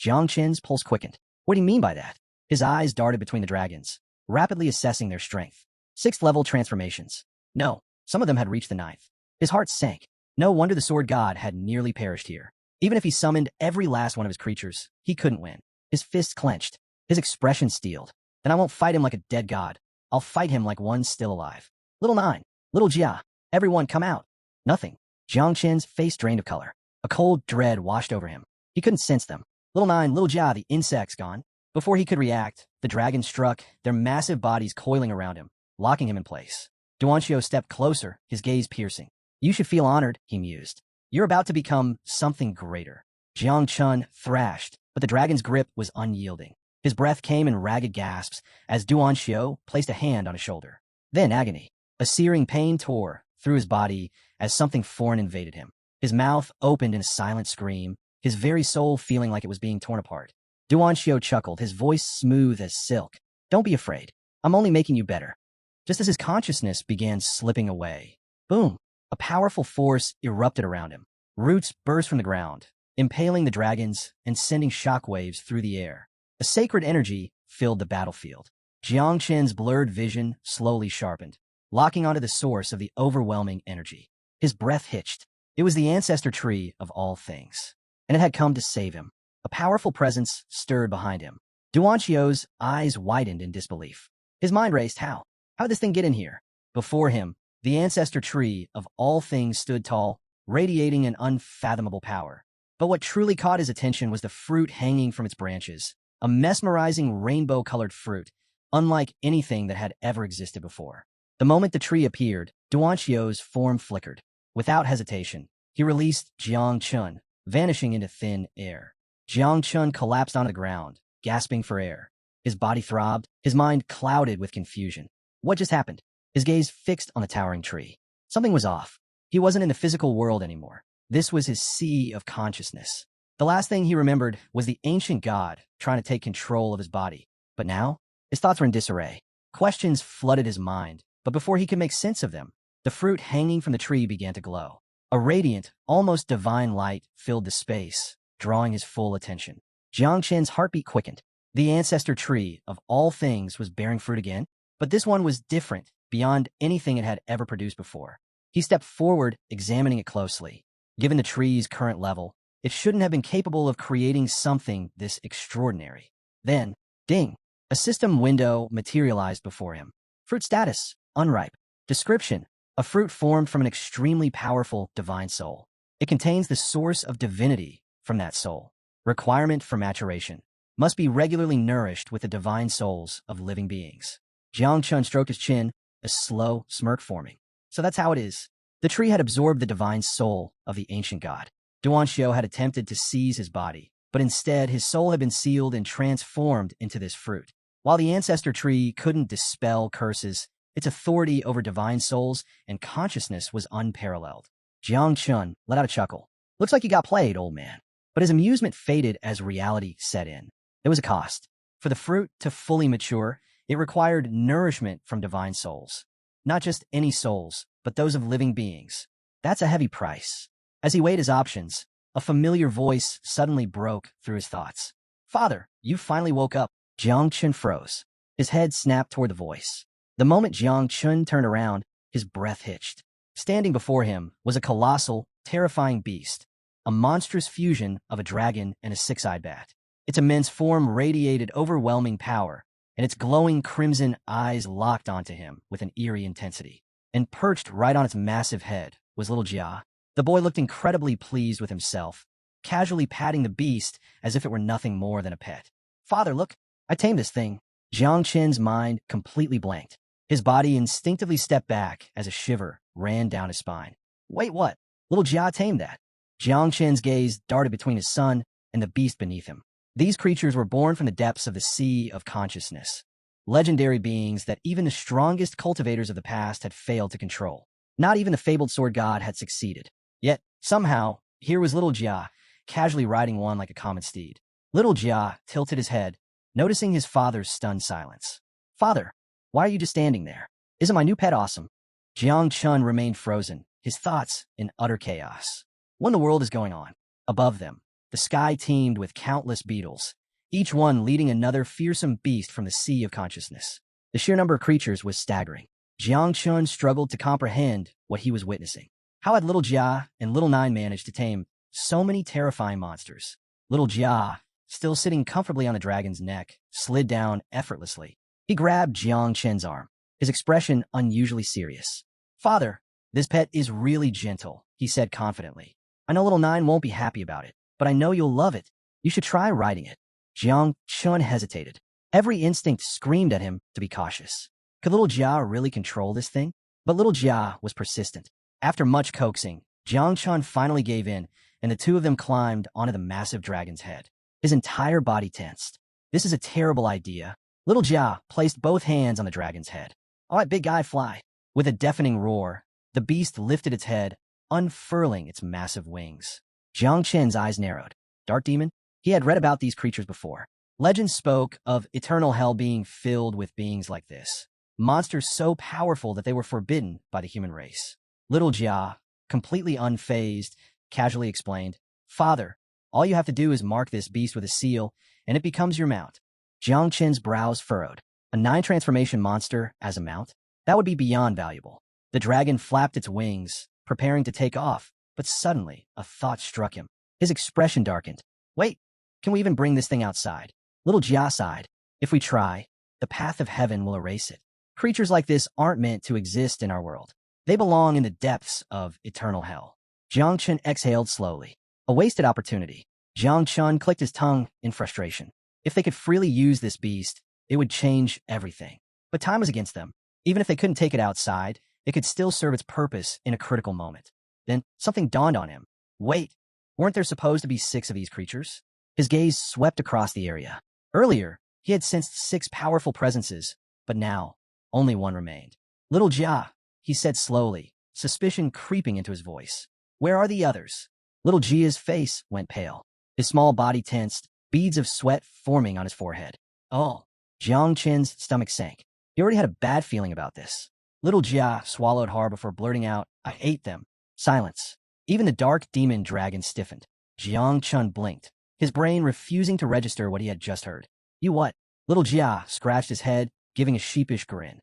S1: Jiang Chen's pulse quickened. What do you mean by that? His eyes darted between the dragons, rapidly assessing their strength. 6th-level transformations. No, some of them had reached the 9th. His heart sank. No wonder the sword god had nearly perished here. Even if he summoned every last one of his creatures, he couldn't win. His fists clenched, his expression steeled. "Then I won't fight him like a dead god. I'll fight him like one still alive." "Little Nine, Little Jia, everyone come out." Nothing. Jiang Chen's face drained of color. A cold dread washed over him. He couldn't sense them. "Little Nine, Little Jia, the insect's gone." Before he could react, the dragons struck, their massive bodies coiling around him, locking him in place. Duan Xiao stepped closer, his gaze piercing. "You should feel honored," he mused. "You're about to become something greater." Jiang Chun thrashed, but the dragon's grip was unyielding. His breath came in ragged gasps as Duan Xiao placed a hand on his shoulder. Then agony. A searing pain tore through his body as something foreign invaded him. His mouth opened in a silent scream, his very soul feeling like it was being torn apart. Duan Xiao chuckled, his voice smooth as silk. "Don't be afraid. I'm only making you better." Just as his consciousness began slipping away, boom, a powerful force erupted around him. Roots burst from the ground, impaling the dragons and sending shockwaves through the air. A sacred energy filled the battlefield. Jiang Chen's blurred vision slowly sharpened, locking onto the source of the overwhelming energy. His breath hitched. It was the ancestor tree of all things, and it had come to save him. A powerful presence stirred behind him. Duan Xiao's eyes widened in disbelief. His mind raced. How? How'd this thing get in here? Before him, the ancestor tree of all things stood tall, radiating an unfathomable power. But what truly caught his attention was the fruit hanging from its branches, a mesmerizing rainbow-colored fruit, unlike anything that had ever existed before. The moment the tree appeared, Duan Xiao's form flickered. Without hesitation, he released Jang Chun, vanishing into thin air. Jang Chun collapsed onto the ground, gasping for air. His body throbbed, his mind clouded with confusion. What just happened? His gaze fixed on the towering tree. Something was off. He wasn't in the physical world anymore. This was his sea of consciousness. The last thing he remembered was the ancient god trying to take control of his body. But now, his thoughts were in disarray. Questions flooded his mind, but before he could make sense of them, the fruit hanging from the tree began to glow. A radiant, almost divine light filled the space, drawing his full attention. Jiang Chen's heartbeat quickened. The ancestor tree of all things was bearing fruit again, but this one was different, beyond anything it had ever produced before. He stepped forward, examining it closely. Given the tree's current level, it shouldn't have been capable of creating something this extraordinary. Then, ding, a system window materialized before him. Fruit status, unripe. Description, a fruit formed from an extremely powerful divine soul. It contains the source of divinity from that soul. Requirement for maturation, must be regularly nourished with the divine souls of living beings. Jiang Chun stroked his chin, a slow smirk forming. So that's how it is. The tree had absorbed the divine soul of the ancient god. Duan Xiao had attempted to seize his body, but instead his soul had been sealed and transformed into this fruit. While the ancestor tree couldn't dispel curses, its authority over divine souls and consciousness was unparalleled. Jiang Chun let out a chuckle. Looks like you got played, old man. But his amusement faded as reality set in. There was a cost. For the fruit to fully mature, it required nourishment from divine souls. Not just any souls, but those of living beings. That's a heavy price. As he weighed his options, a familiar voice suddenly broke through his thoughts. Father, you finally woke up. Jiang Chun froze. His head snapped toward the voice. The moment Jiang Chun turned around, his breath hitched. Standing before him was a colossal, terrifying beast, a monstrous fusion of a dragon and a six-eyed bat. Its immense form radiated overwhelming power, and its glowing crimson eyes locked onto him with an eerie intensity. And perched right on its massive head was little Jia. The boy looked incredibly pleased with himself, casually patting the beast as if it were nothing more than a pet. Father, look, I tamed this thing. Jiang Chen's mind completely blanked. His body instinctively stepped back as a shiver ran down his spine. Wait, what? Little Jia tamed that. Jiang Chen's gaze darted between his son and the beast beneath him. These creatures were born from the depths of the sea of consciousness. Legendary beings that even the strongest cultivators of the past had failed to control. Not even the fabled sword god had succeeded. Yet, somehow, here was little Jia, casually riding one like a common steed. Little Jia tilted his head, noticing his father's stunned silence. Father, why are you just standing there? Isn't my new pet awesome? Jiang Chun remained frozen, his thoughts in utter chaos. What in the world is going on? Above them, the sky teemed with countless beetles, each one leading another fearsome beast from the sea of consciousness. The sheer number of creatures was staggering. Jiang Chun struggled to comprehend what he was witnessing. How had little Jia and little Nine managed to tame so many terrifying monsters? Little Jia, still sitting comfortably on the dragon's neck, slid down effortlessly. He grabbed Jiang Chen's arm, his expression unusually serious. Father, this pet is really gentle, he said confidently. I know little Nine won't be happy about it, but I know you'll love it. You should try riding it. Jiang Chun hesitated. Every instinct screamed at him to be cautious. Could little Jia really control this thing? But little Jia was persistent. After much coaxing, Jiang Chun finally gave in, and the two of them climbed onto the massive dragon's head. His entire body tensed. This is a terrible idea. Little Jia placed both hands on the dragon's head. All right, big guy, fly. With a deafening roar, the beast lifted its head, unfurling its massive wings. Jiang Chen's eyes narrowed. Dark demon? He had read about these creatures before. Legends spoke of eternal hell being filled with beings like this. Monsters so powerful that they were forbidden by the human race. Little Jia, completely unfazed, casually explained, Father, all you have to do is mark this beast with a seal, and it becomes your mount. Jiang Chen's brows furrowed. A 9 transformation monster as a mount? That would be beyond valuable. The dragon flapped its wings, preparing to take off, but suddenly a thought struck him. His expression darkened. Wait, can we even bring this thing outside? Little Jia sighed. If we try, the path of heaven will erase it. Creatures like this aren't meant to exist in our world. They belong in the depths of eternal hell. Jiang Chun exhaled slowly. A wasted opportunity. Jiang Chun clicked his tongue in frustration. If they could freely use this beast, It would change everything. But time was against them. Even if they couldn't take it outside, it could still serve its purpose in a critical moment. Then something dawned on him. Wait, weren't there supposed to be 6 of these creatures? His gaze swept across the area. Earlier, he had sensed 6 powerful presences, but now, only 1 remained. Little Jia, he said slowly, suspicion creeping into his voice. Where are the others? Little Jia's face went pale. His small body tensed, beads of sweat forming on his forehead. Oh, Jang Chun's stomach sank. He already had a bad feeling about this. Little Jia swallowed hard before blurting out, I ate them. Silence. Even the dark demon dragon stiffened. Jang Chun blinked, his brain refusing to register what he had just heard. You what? Little Jia scratched his head, giving a sheepish grin.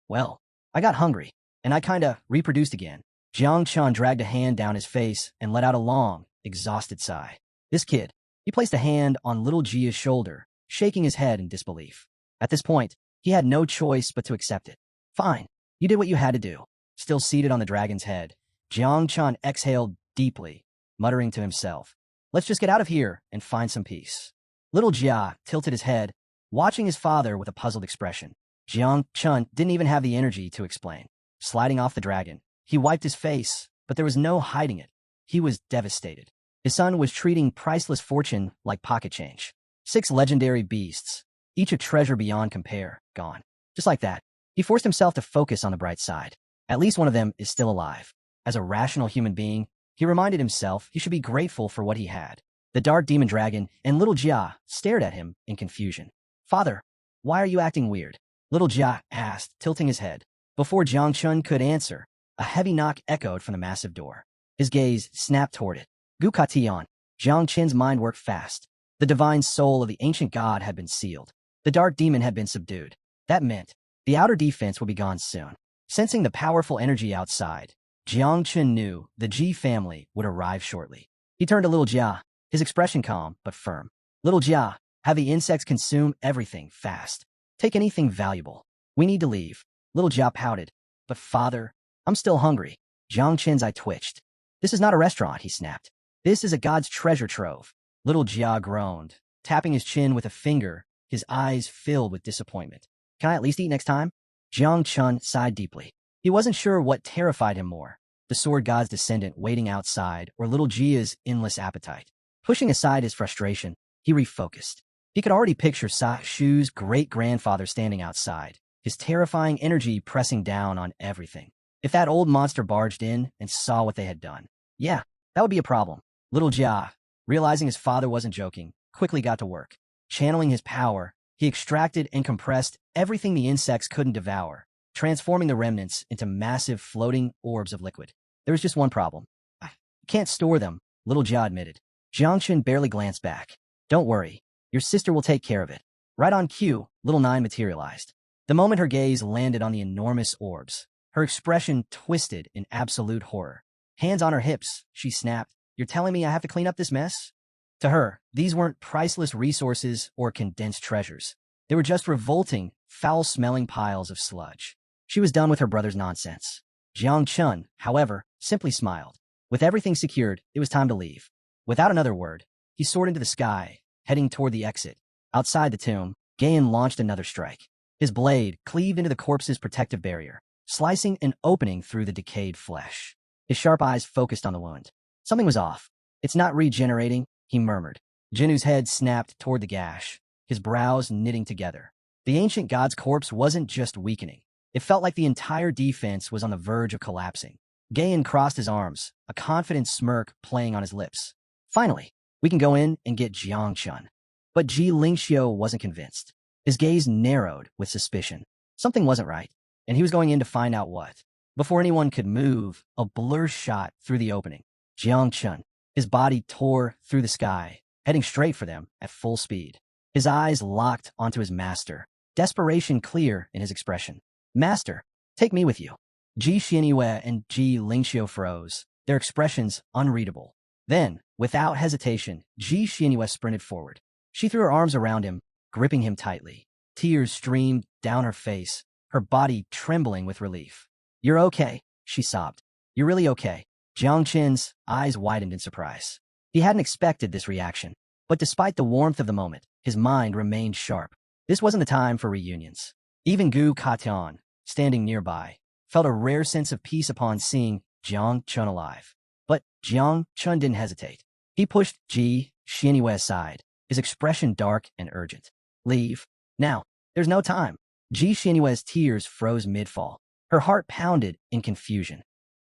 S1: Well, I got hungry, and I kinda reproduced again. Jang Chun dragged a hand down his face and let out a long, exhausted sigh. This kid, he placed a hand on little Jia's shoulder, shaking his head in disbelief. At this point, he had no choice but to accept it. Fine, you did what you had to do. Still seated on the dragon's head, Jang Chun exhaled deeply, muttering to himself, let's just get out of here and find some peace. Little Jia tilted his head, watching his father with a puzzled expression. Jang Chun didn't even have the energy to explain. Sliding off the dragon, he wiped his face, but there was no hiding it. He was devastated. His son was treating priceless fortune like pocket change. 6 legendary beasts, each a treasure beyond compare, gone. Just like that, he forced himself to focus on the bright side. At least one of them is still alive. As a rational human being, he reminded himself he should be grateful for what he had. The dark demon dragon and little Jia stared at him in confusion. Father, why are you acting weird? Little Jia asked, tilting his head. Before Jang Chun could answer, a heavy knock echoed from the massive door. His gaze snapped toward it. Gukation. Jang Chun's mind worked fast. The divine soul of the ancient god had been sealed. The dark demon had been subdued. That meant the outer defense would be gone soon. Sensing the powerful energy outside, Jang Chun knew the Ji family would arrive shortly. He turned to little Jia, his expression calm but firm. Little Jia, have the insects consume everything fast. Take anything valuable. We need to leave. Little Jia pouted. But father, I'm still hungry. Jang Chun's eye twitched. This is not a restaurant, he snapped. This is a god's treasure trove. Little Jia groaned, tapping his chin with a finger, his eyes filled with disappointment. Can I at least eat next time? Jang Chun sighed deeply. He wasn't sure what terrified him more, the sword god's descendant waiting outside or little Jia's endless appetite. Pushing aside his frustration, he refocused. He could already picture Sa Shu's great-grandfather standing outside, his terrifying energy pressing down on everything. If that old monster barged in and saw what they had done, yeah, that would be a problem. Little Jia, realizing his father wasn't joking, quickly got to work. Channeling his power, he extracted and compressed everything the insects couldn't devour, transforming the remnants into massive floating orbs of liquid. There was just one problem. I can't store them, little Jia admitted. Jang Chun barely glanced back. Don't worry, your sister will take care of it. Right on cue, little Nine materialized. The moment her gaze landed on the enormous orbs, her expression twisted in absolute horror. Hands on her hips, she snapped, You're telling me I have to clean up this mess? To her, these weren't priceless resources or condensed treasures. They were just revolting, foul-smelling piles of sludge. She was done with her brother's nonsense. Jang Chun, however, simply smiled. With everything secured, it was time to leave. Without another word, he soared into the sky, heading toward the exit. Outside the tomb, Gayan launched another strike. His blade cleaved into the corpse's protective barrier, slicing an opening through the decayed flesh. His sharp eyes focused on the wound. Something was off. It's not regenerating, he murmured. Jinu's head snapped toward the gash, his brows knitting together. The ancient god's corpse wasn't just weakening. It felt like the entire defense was on the verge of collapsing. Gayan crossed his arms, a confident smirk playing on his lips. Finally, we can go in and get Jang Chun. But Ji Lingxiu wasn't convinced. His gaze narrowed with suspicion. Something wasn't right, and he was going in to find out what. Before anyone could move, a blur shot through the opening. Jang Chun, his body tore through the sky, heading straight for them at full speed. His eyes locked onto his master, desperation clear in his expression. Master, take me with you. Ji Xianyue and Ji Lingxiu froze, their expressions unreadable. Then, without hesitation, Ji Xianyue sprinted forward. She threw her arms around him, gripping him tightly. Tears streamed down her face, her body trembling with relief. You're okay, she sobbed. You're really okay. Jang Chun's eyes widened in surprise. He hadn't expected this reaction, but despite the warmth of the moment, his mind remained sharp. This wasn't the time for reunions. Even Gu Katian, standing nearby, felt a rare sense of peace upon seeing Jang Chun alive. But Jang Chun didn't hesitate. He pushed Ji Xianyue aside, his expression dark and urgent. Leave. Now. There's no time. Ji Xianyue's tears froze mid-fall. Her heart pounded in confusion.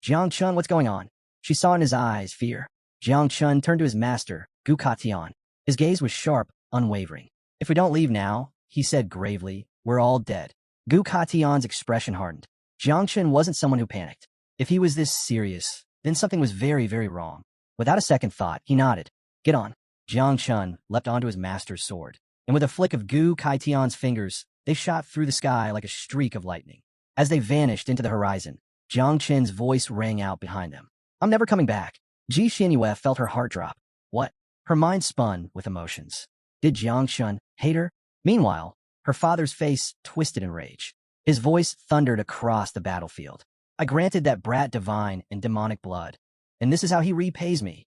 S1: Jiang Chun, what's going on? She saw in his eyes fear. Jiang Chun turned to his master, Gu Katian. His gaze was sharp, unwavering. If we don't leave now, he said gravely, we're all dead. Gu Katian's expression hardened. Jiang Chun wasn't someone who panicked. If he was this serious, then something was very, very wrong. Without a second thought, he nodded. Get on. Jiang Chun leapt onto his master's sword, and with a flick of Gu Katian's fingers, they shot through the sky like a streak of lightning. As they vanished into the horizon, Jiang Chun's voice rang out behind them. I'm never coming back. Ji Xianyue felt her heart drop. What? Her mind spun with emotions. Did Jiang Chun hate her? Meanwhile, her father's face twisted in rage. His voice thundered across the battlefield. I granted that brat divine and demonic blood, and this is how he repays me.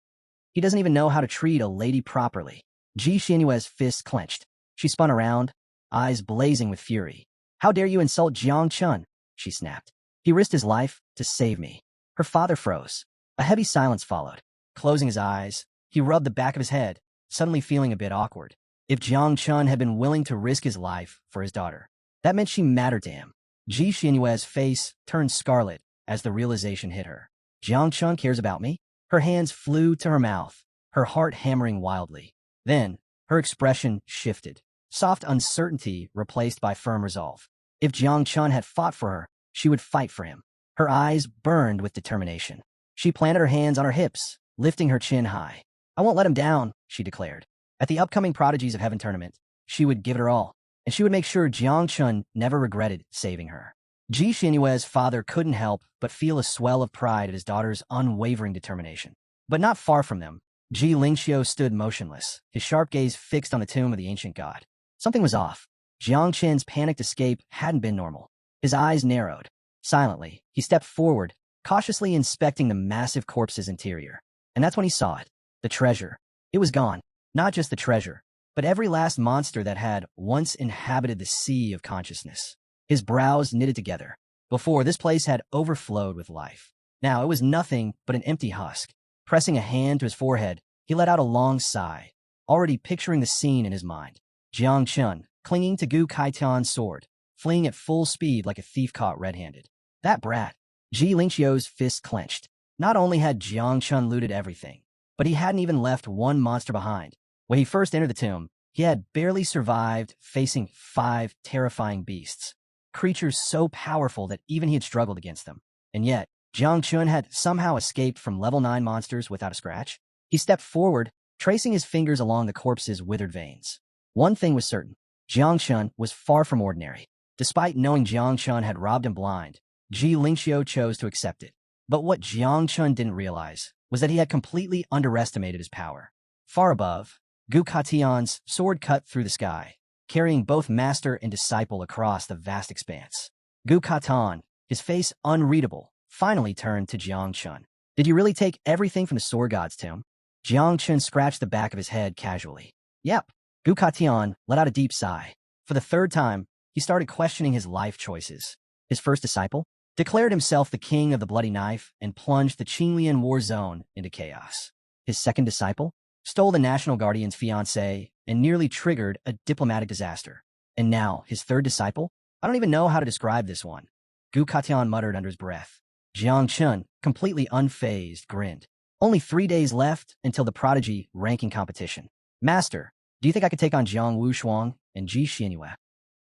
S1: He doesn't even know how to treat a lady properly. Ji Xianyue's fist clenched. She spun around, eyes blazing with fury. How dare you insult Jiang Chun? She snapped. He risked his life to save me. Her father froze. A heavy silence followed. Closing his eyes, he rubbed the back of his head, suddenly feeling a bit awkward. If Jiang Chun had been willing to risk his life for his daughter, that meant she mattered to him. Ji Xianyue's face turned scarlet as the realization hit her. Jiang Chun cares about me? Her hands flew to her mouth, her heart hammering wildly. Then, her expression shifted. Soft uncertainty replaced by firm resolve. If Jiang Chun had fought for her, she would fight for him. Her eyes burned with determination. She planted her hands on her hips, lifting her chin high. I won't let him down, she declared. At the upcoming Prodigies of Heaven tournament, she would give it her all, and she would make sure Jiang Chun never regretted saving her. Ji Xianyue's father couldn't help but feel a swell of pride at his daughter's unwavering determination. But not far from them, Ji Lingxiu stood motionless, his sharp gaze fixed on the tomb of the ancient god. Something was off. Jiang Chen's panicked escape hadn't been normal. His eyes narrowed. Silently, he stepped forward, cautiously inspecting the massive corpse's interior. And that's when he saw it. The treasure. It was gone. Not just the treasure, but every last monster that had once inhabited the sea of consciousness. His brows knitted together. Before, this place had overflowed with life. Now, it was nothing but an empty husk. Pressing a hand to his forehead, he let out a long sigh, already picturing the scene in his mind. Jiang Chun, clinging to Gu Kaitan's sword, fleeing at full speed like a thief caught red-handed. That brat. Ji Lingxiu's fist clenched. Not only had Jiang Chun looted everything, but he hadn't even left one monster behind. When he first entered the tomb, he had barely survived facing 5 terrifying beasts. Creatures so powerful that even he had struggled against them. And yet, Jiang Chun had somehow escaped from level 9 monsters without a scratch. He stepped forward, tracing his fingers along the corpse's withered veins. One thing was certain. Jiang Chun was far from ordinary. Despite knowing Jiang Chun had robbed him blind, Ji Lingxiu chose to accept it. But what Jiang Chun didn't realize was that he had completely underestimated his power. Far above, Gu Katian's sword cut through the sky, carrying both master and disciple across the vast expanse. Gu Katan, his face unreadable, finally turned to Jiang Chun. Did you really take everything from the sword god's tomb? Jiang Chun scratched the back of his head casually. Yep. Gu Katian let out a deep sigh. For the third time, he started questioning his life choices. His first disciple declared himself the king of the bloody knife and plunged the Qinglian war zone into chaos. His second disciple stole the National Guardian's fiancée and nearly triggered a diplomatic disaster. And now, his third disciple? I don't even know how to describe this one. Gu Katian muttered under his breath. Jiang Chun, completely unfazed, grinned. Only 3 days left until the Prodigy ranking competition. Master, do you think I could take on Jiang Wushuang and Ji Xianyue?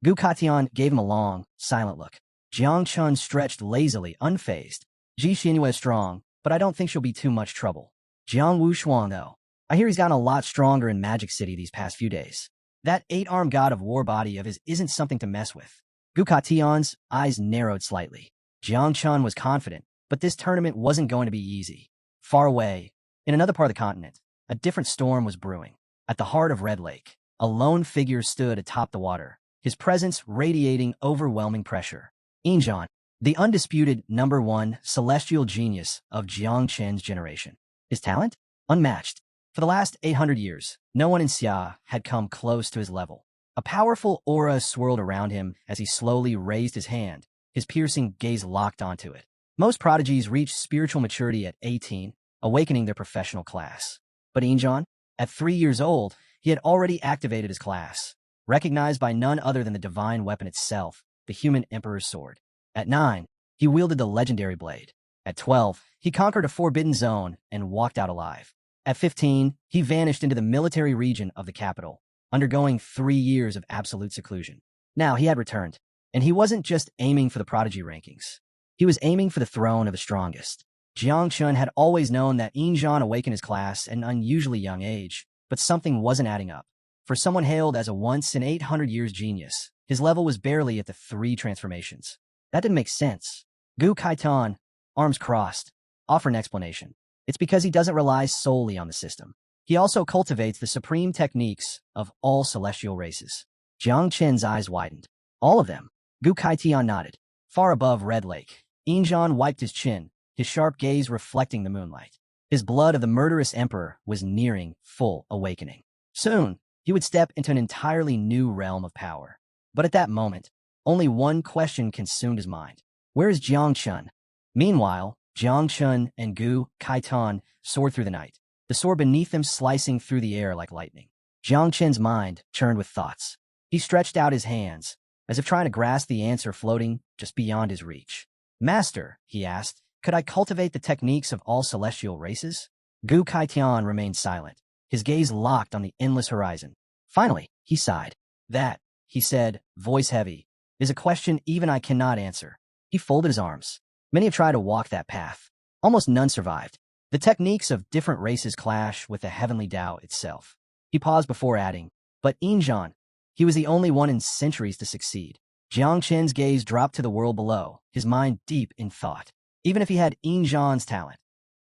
S1: Gu Katian gave him a long, silent look. Jiang Chun stretched lazily, unfazed. Ji Xianyue is strong, but I don't think she'll be too much trouble. Jiang Wushuang, though. I hear he's gotten a lot stronger in Magic City these past few days. That 8-armed god of war body of his isn't something to mess with. Gu Katian's eyes narrowed slightly. Jiang Chun was confident, but this tournament wasn't going to be easy. Far away, in another part of the continent, a different storm was brewing. At the heart of Red Lake, a lone figure stood atop the water, his presence radiating overwhelming pressure. Injan, the undisputed #1 celestial genius of Jiang Chen's generation. His talent? Unmatched. For the last 800 years, no one in Xia had come close to his level. A powerful aura swirled around him as he slowly raised his hand, his piercing gaze locked onto it. Most prodigies reach spiritual maturity at 18, awakening their professional class. But Injan, at 3 years old, he had already activated his class, recognized by none other than the divine weapon itself, the human emperor's sword. At 9, he wielded the legendary blade. At 12, he conquered a forbidden zone and walked out alive. At 15, he vanished into the military region of the capital, undergoing 3 years of absolute seclusion. Now he had returned, and he wasn't just aiming for the prodigy rankings. He was aiming for the throne of the strongest. Jang Chun had always known that Injan awakened his class at an unusually young age, but something wasn't adding up. For someone hailed as a once-in-800-years genius, his level was barely at the 3 transformations. That didn't make sense. Gu Kaitan, arms crossed, offered an explanation. It's because he doesn't rely solely on the system. He also cultivates the supreme techniques of all celestial races. Jiang Chen's eyes widened. All of them. Gu Kaitian nodded. Far above Red Lake, Injan wiped his chin, his sharp gaze reflecting the moonlight. His blood of the murderous emperor was nearing full awakening. Soon, he would step into an entirely new realm of power. But at that moment, only one question consumed his mind. Where is Jiang Chun? Meanwhile, Jiang Chun and Gu Kaitan soared through the night, the sword beneath them slicing through the air like lightning. Jiang Chen's mind churned with thoughts. He stretched out his hands, as if trying to grasp the answer floating just beyond his reach. Master, he asked, could I cultivate the techniques of all celestial races? Gu Kaitian remained silent, his gaze locked on the endless horizon. Finally, he sighed. That, he said, voice heavy, is a question even I cannot answer. He folded his arms. Many have tried to walk that path. Almost none survived. The techniques of different races clash with the heavenly Tao itself. He paused before adding, but Injan, he was the only one in centuries to succeed. Jiang Chen's gaze dropped to the world below, his mind deep in thought. Even if he had Injan's talent,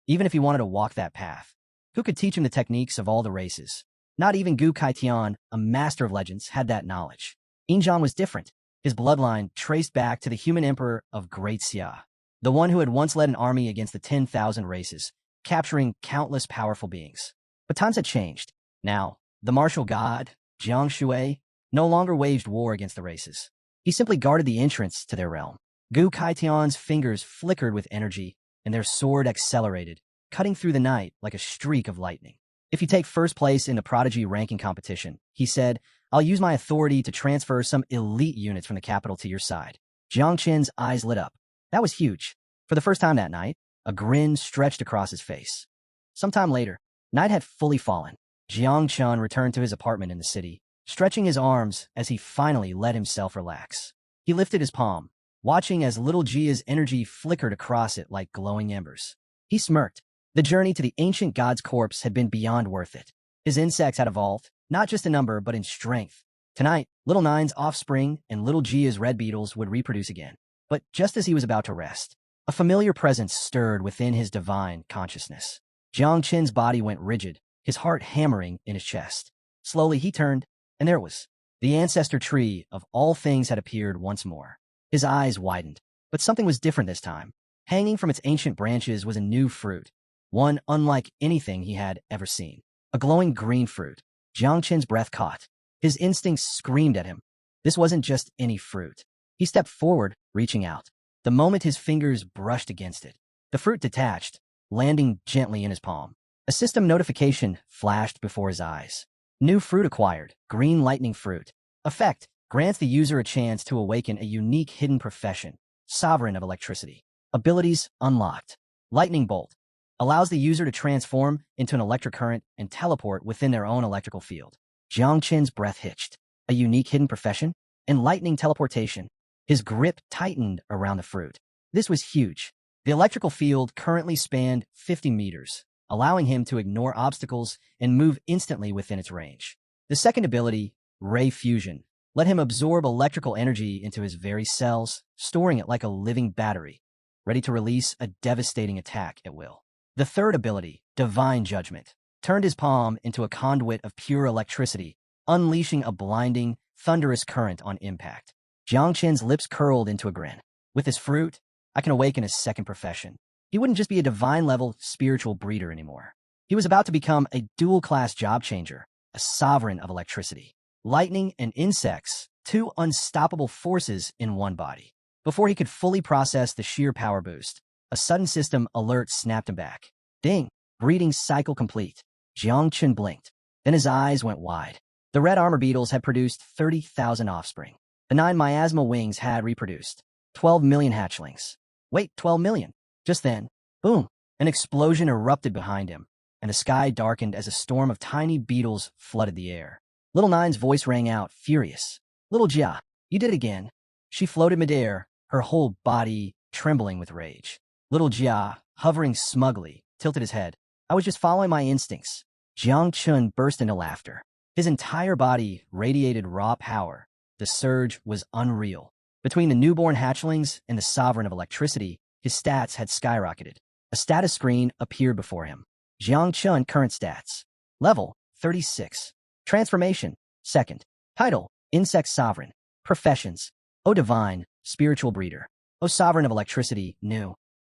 S1: even if he wanted to walk that path, who could teach him the techniques of all the races? Not even Gu Kaitian, a master of legends, had that knowledge. Injan was different. His bloodline traced back to the human emperor of Great Xia, the one who had once led an army against the 10,000 races, capturing countless powerful beings. But times had changed. Now, the martial god, Jiang Shui, no longer waged war against the races. He simply guarded the entrance to their realm. Gu Kaitian's fingers flickered with energy, and their sword accelerated, cutting through the night like a streak of lightning. If you take first place in the prodigy ranking competition, he said, I'll use my authority to transfer some elite units from the capital to your side. Jiang Chen's eyes lit up. That was huge. For the first time that night, a grin stretched across his face. Sometime later, night had fully fallen. Jiang Chun returned to his apartment in the city, stretching his arms as he finally let himself relax. He lifted his palm, watching as little Jia's energy flickered across it like glowing embers. He smirked. The journey to the ancient god's corpse had been beyond worth it. His insects had evolved, not just in number but in strength. Tonight, Little Nine's offspring and Little Jia's red beetles would reproduce again. But just as he was about to rest, a familiar presence stirred within his divine consciousness. Jiang Chen's body went rigid, his heart hammering in his chest. Slowly he turned, and there it was. The ancestor tree of all things had appeared once more. His eyes widened, but something was different this time. Hanging from its ancient branches was a new fruit, one unlike anything he had ever seen. A glowing green fruit. Jiang Chen's breath caught. His instincts screamed at him. This wasn't just any fruit. He stepped forward, reaching out. The moment his fingers brushed against it, the fruit detached, landing gently in his palm. A system notification flashed before his eyes. New fruit acquired, green lightning fruit. Effect, grants the user a chance to awaken a unique hidden profession, sovereign of electricity. Abilities unlocked. Lightning bolt, allows the user to transform into an electric current and teleport within their own electrical field. Jiang Chen's breath hitched. A unique hidden profession? Enlightening teleportation. His grip tightened around the fruit. This was huge. The electrical field currently spanned 50 meters, allowing him to ignore obstacles and move instantly within its range. The second ability, Ray Fusion, let him absorb electrical energy into his very cells, storing it like a living battery, ready to release a devastating attack at will. The third ability, Divine Judgment, turned his palm into a conduit of pure electricity, unleashing a blinding, thunderous current on impact. Jiang Chen's lips curled into a grin. With his fruit, I can awaken a second profession. He wouldn't just be a divine-level spiritual breeder anymore. He was about to become a dual-class job changer, a sovereign of electricity. lightning, and insects, two unstoppable forces in one body. Before he could fully process the sheer power boost, a sudden system alert snapped him back. Ding! Breeding cycle complete. Jang Chun blinked. Then his eyes went wide. The red armor beetles had produced 30,000 offspring. The 9 miasma wings had reproduced 12 million hatchlings. Wait, 12 million. Just then, boom, an explosion erupted behind him, and the sky darkened as a storm of tiny beetles flooded the air. Little Nine's voice rang out, furious. Little Jia, you did it again. She floated midair, her whole body trembling with rage. Little Jia, hovering smugly, tilted his head. I was just following my instincts. Jang Chun burst into laughter. His entire body radiated raw power. The surge was unreal. Between the newborn hatchlings and the sovereign of electricity, his stats had skyrocketed. A status screen appeared before him. Jang Chun current stats. Level, 36. Transformation, second. Title, Insect Sovereign. Professions, O Divine, Spiritual Breeder. O Sovereign of Electricity, New.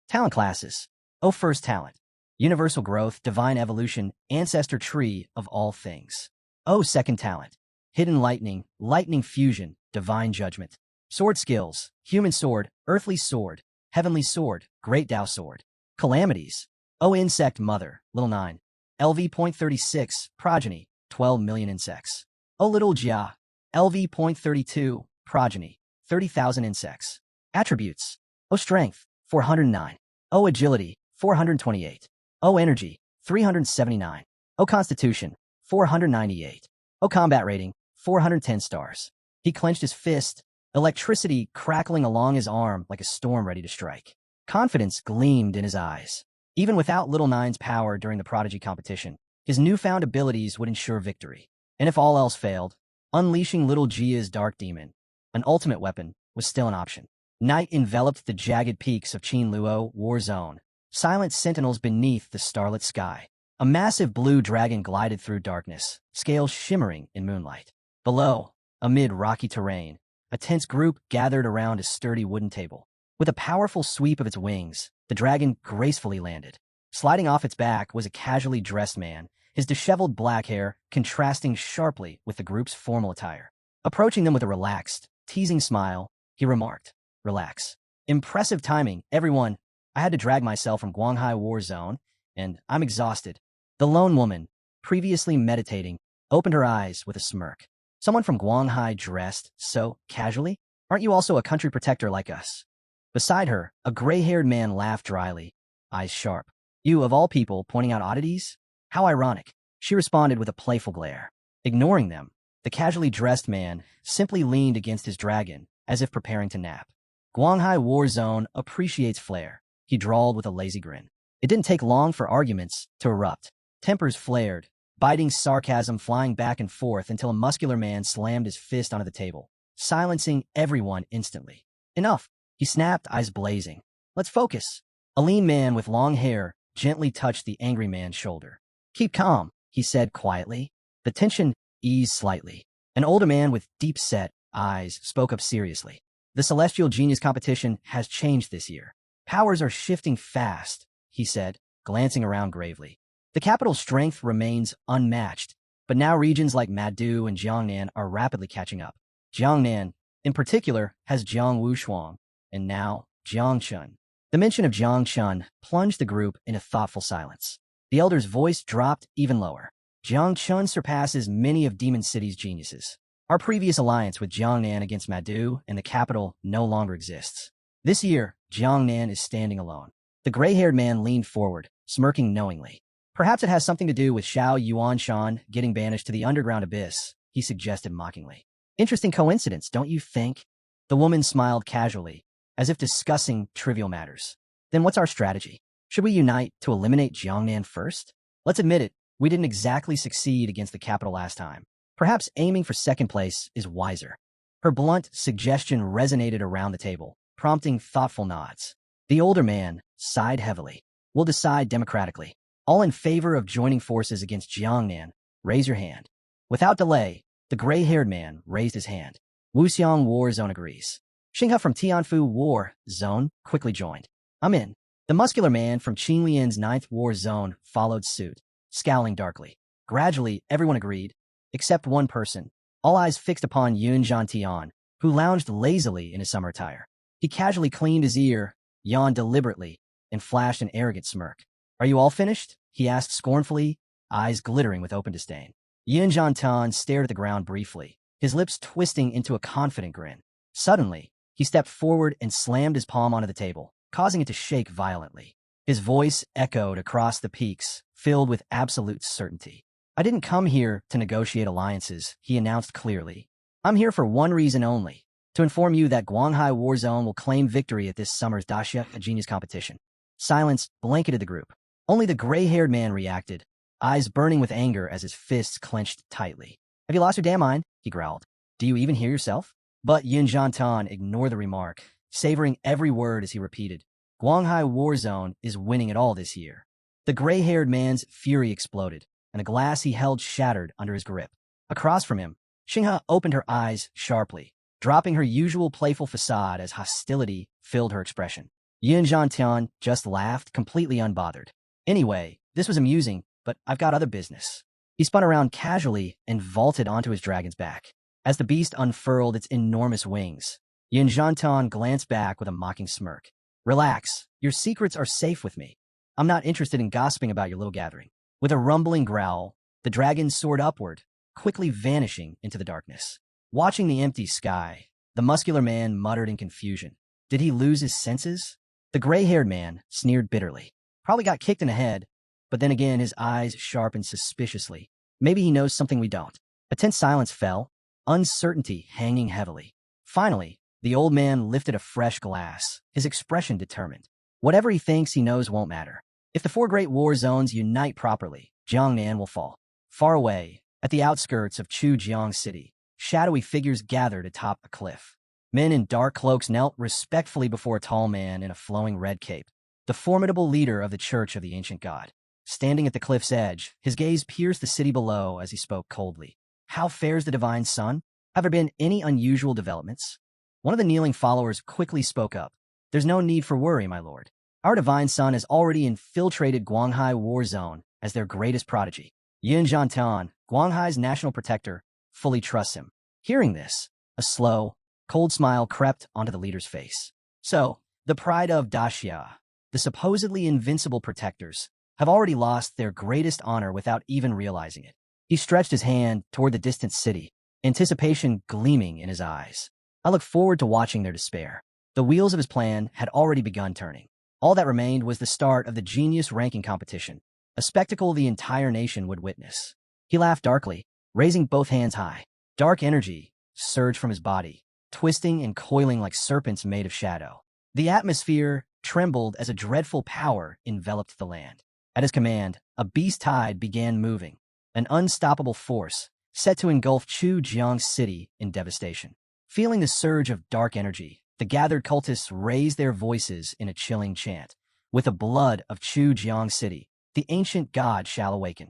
S1: Talent classes, O First Talent. Universal Growth, Divine Evolution, Ancestor Tree of All Things. O Second Talent. Hidden Lightning, Lightning Fusion, Divine Judgment. Sword Skills, Human Sword, Earthly Sword, Heavenly Sword, Great Tao Sword. Calamities, O Insect Mother, Little 9. LV.36, Progeny, 12 million insects. O Little Jia, LV.32, Progeny, 30,000 insects. Attributes, O Strength, 409. O Agility, 428. O Energy, 379. O Constitution, 498. O Combat Rating, 410 stars. He clenched his fist, electricity crackling along his arm like a storm ready to strike. Confidence gleamed in his eyes. Even without Little Nine's power during the Prodigy competition, his newfound abilities would ensure victory. And if all else failed, unleashing Little Jia's dark demon, an ultimate weapon, was still an option. Night enveloped the jagged peaks of Qinluo War Zone, silent sentinels beneath the starlit sky. A massive blue dragon glided through darkness, scales shimmering in moonlight. Below, amid rocky terrain, a tense group gathered around a sturdy wooden table. With a powerful sweep of its wings, the dragon gracefully landed. Sliding off its back was a casually dressed man, his disheveled black hair contrasting sharply with the group's formal attire. Approaching them with a relaxed, teasing smile, he remarked, "Relax. Impressive timing, everyone. I had to drag myself from Guanghai War Zone, and I'm exhausted." The lone woman, previously meditating, opened her eyes with a smirk. "Someone from Guanghai dressed so casually? Aren't you also a country protector like us?" Beside her, a gray-haired man laughed dryly, eyes sharp. "You, of all people, pointing out oddities? How ironic." She responded with a playful glare. Ignoring them, the casually dressed man simply leaned against his dragon, as if preparing to nap. "Guanghai War Zone appreciates flair," he drawled with a lazy grin. It didn't take long for arguments to erupt. Tempers flared, biting sarcasm flying back and forth until a muscular man slammed his fist onto the table, silencing everyone instantly. "Enough," he snapped, eyes blazing. "Let's focus." A lean man with long hair gently touched the angry man's shoulder. "Keep calm," he said quietly. The tension eased slightly. An older man with deep-set eyes spoke up seriously. "The Celestial Genius competition has changed this year. Powers are shifting fast," he said, glancing around gravely. "The capital's strength remains unmatched, but now regions like Madu and Jiangnan are rapidly catching up. Jiangnan, in particular, has Jiang Wushuang, and now Jang Chun." The mention of Jang Chun plunged the group in a thoughtful silence. The elder's voice dropped even lower. "Jang Chun surpasses many of Demon City's geniuses. Our previous alliance with Jiangnan against Madu and the capital no longer exists. This year, Jiangnan is standing alone." The gray-haired man leaned forward, smirking knowingly. "Perhaps it has something to do with Xiao Yuanshan getting banished to the underground abyss," he suggested mockingly. "Interesting coincidence, don't you think?" The woman smiled casually, as if discussing trivial matters. "Then what's our strategy? Should we unite to eliminate Jiangnan first? Let's admit it, we didn't exactly succeed against the capital last time. Perhaps aiming for second place is wiser." Her blunt suggestion resonated around the table, prompting thoughtful nods. The older man sighed heavily. "We'll decide democratically. All in favor of joining forces against Jiangnan, raise your hand." Without delay, the gray-haired man raised his hand. "Wuxiang War Zone agrees." Xinghe from Tianfu War Zone quickly joined. "I'm in." The muscular man from Qinlian's 9th War Zone followed suit, scowling darkly. Gradually, everyone agreed, except one person, all eyes fixed upon Yun Zhantian, who lounged lazily in his summer attire. He casually cleaned his ear, yawned deliberately, and flashed an arrogant smirk. "Are you all finished?" he asked scornfully, eyes glittering with open disdain. Yun Zhantian stared at the ground briefly, his lips twisting into a confident grin. Suddenly, he stepped forward and slammed his palm onto the table, causing it to shake violently. His voice echoed across the peaks, filled with absolute certainty. "I didn't come here to negotiate alliances," he announced clearly. "I'm here for one reason only, to inform you that Guanghai War Zone will claim victory at this summer's Daxia Genius competition." Silence blanketed the group. Only the gray-haired man reacted, eyes burning with anger as his fists clenched tightly. "Have you lost your damn mind?" he growled. "Do you even hear yourself?" But Yun Zhantian ignored the remark, savoring every word as he repeated, "Guanghai War Zone is winning it all this year." The gray-haired man's fury exploded, and a glass he held shattered under his grip. Across from him, Xinghe opened her eyes sharply, dropping her usual playful facade as hostility filled her expression. Yun Zhantian just laughed, completely unbothered. "Anyway, this was amusing, but I've got other business." He spun around casually and vaulted onto his dragon's back. As the beast unfurled its enormous wings, Yun Zhantian glanced back with a mocking smirk. "Relax, your secrets are safe with me. I'm not interested in gossiping about your little gathering." With a rumbling growl, the dragon soared upward, quickly vanishing into the darkness. Watching the empty sky, the muscular man muttered in confusion. Did he lose his senses? The gray-haired man sneered bitterly. Probably got kicked in the head, but then again his eyes sharpened suspiciously. Maybe he knows something we don't. A tense silence fell, uncertainty hanging heavily. Finally, the old man lifted a fresh glass, his expression determined. Whatever he thinks he knows won't matter. If the four great war zones unite properly, Jiangnan will fall. Far away, at the outskirts of Chujiang City, shadowy figures gathered atop a cliff. Men in dark cloaks knelt respectfully before a tall man in a flowing red cape, the formidable leader of the Church of the Ancient God. Standing at the cliff's edge, his gaze pierced the city below as he spoke coldly. "How fares the divine sun? Have there been any unusual developments?" One of the kneeling followers quickly spoke up. "There's no need for worry, my lord. Our divine son has already infiltrated Guanghai War Zone as their greatest prodigy. Yun Zhantian, Guanghai's national protector, fully trusts him." Hearing this, a slow, cold smile crept onto the leader's face. "So, the pride of Daxia, the supposedly invincible protectors, have already lost their greatest honor without even realizing it." He stretched his hand toward the distant city, anticipation gleaming in his eyes. "I look forward to watching their despair." The wheels of his plan had already begun turning. All that remained was the start of the genius ranking competition, a spectacle the entire nation would witness. He laughed darkly, raising both hands high. Dark energy surged from his body, twisting and coiling like serpents made of shadow. The atmosphere trembled as a dreadful power enveloped the land. At his command, a beast tide began moving, an unstoppable force set to engulf Chujiang City in devastation. Feeling the surge of dark energy, the gathered cultists raised their voices in a chilling chant. "With the blood of Chujiang City, the ancient god shall awaken."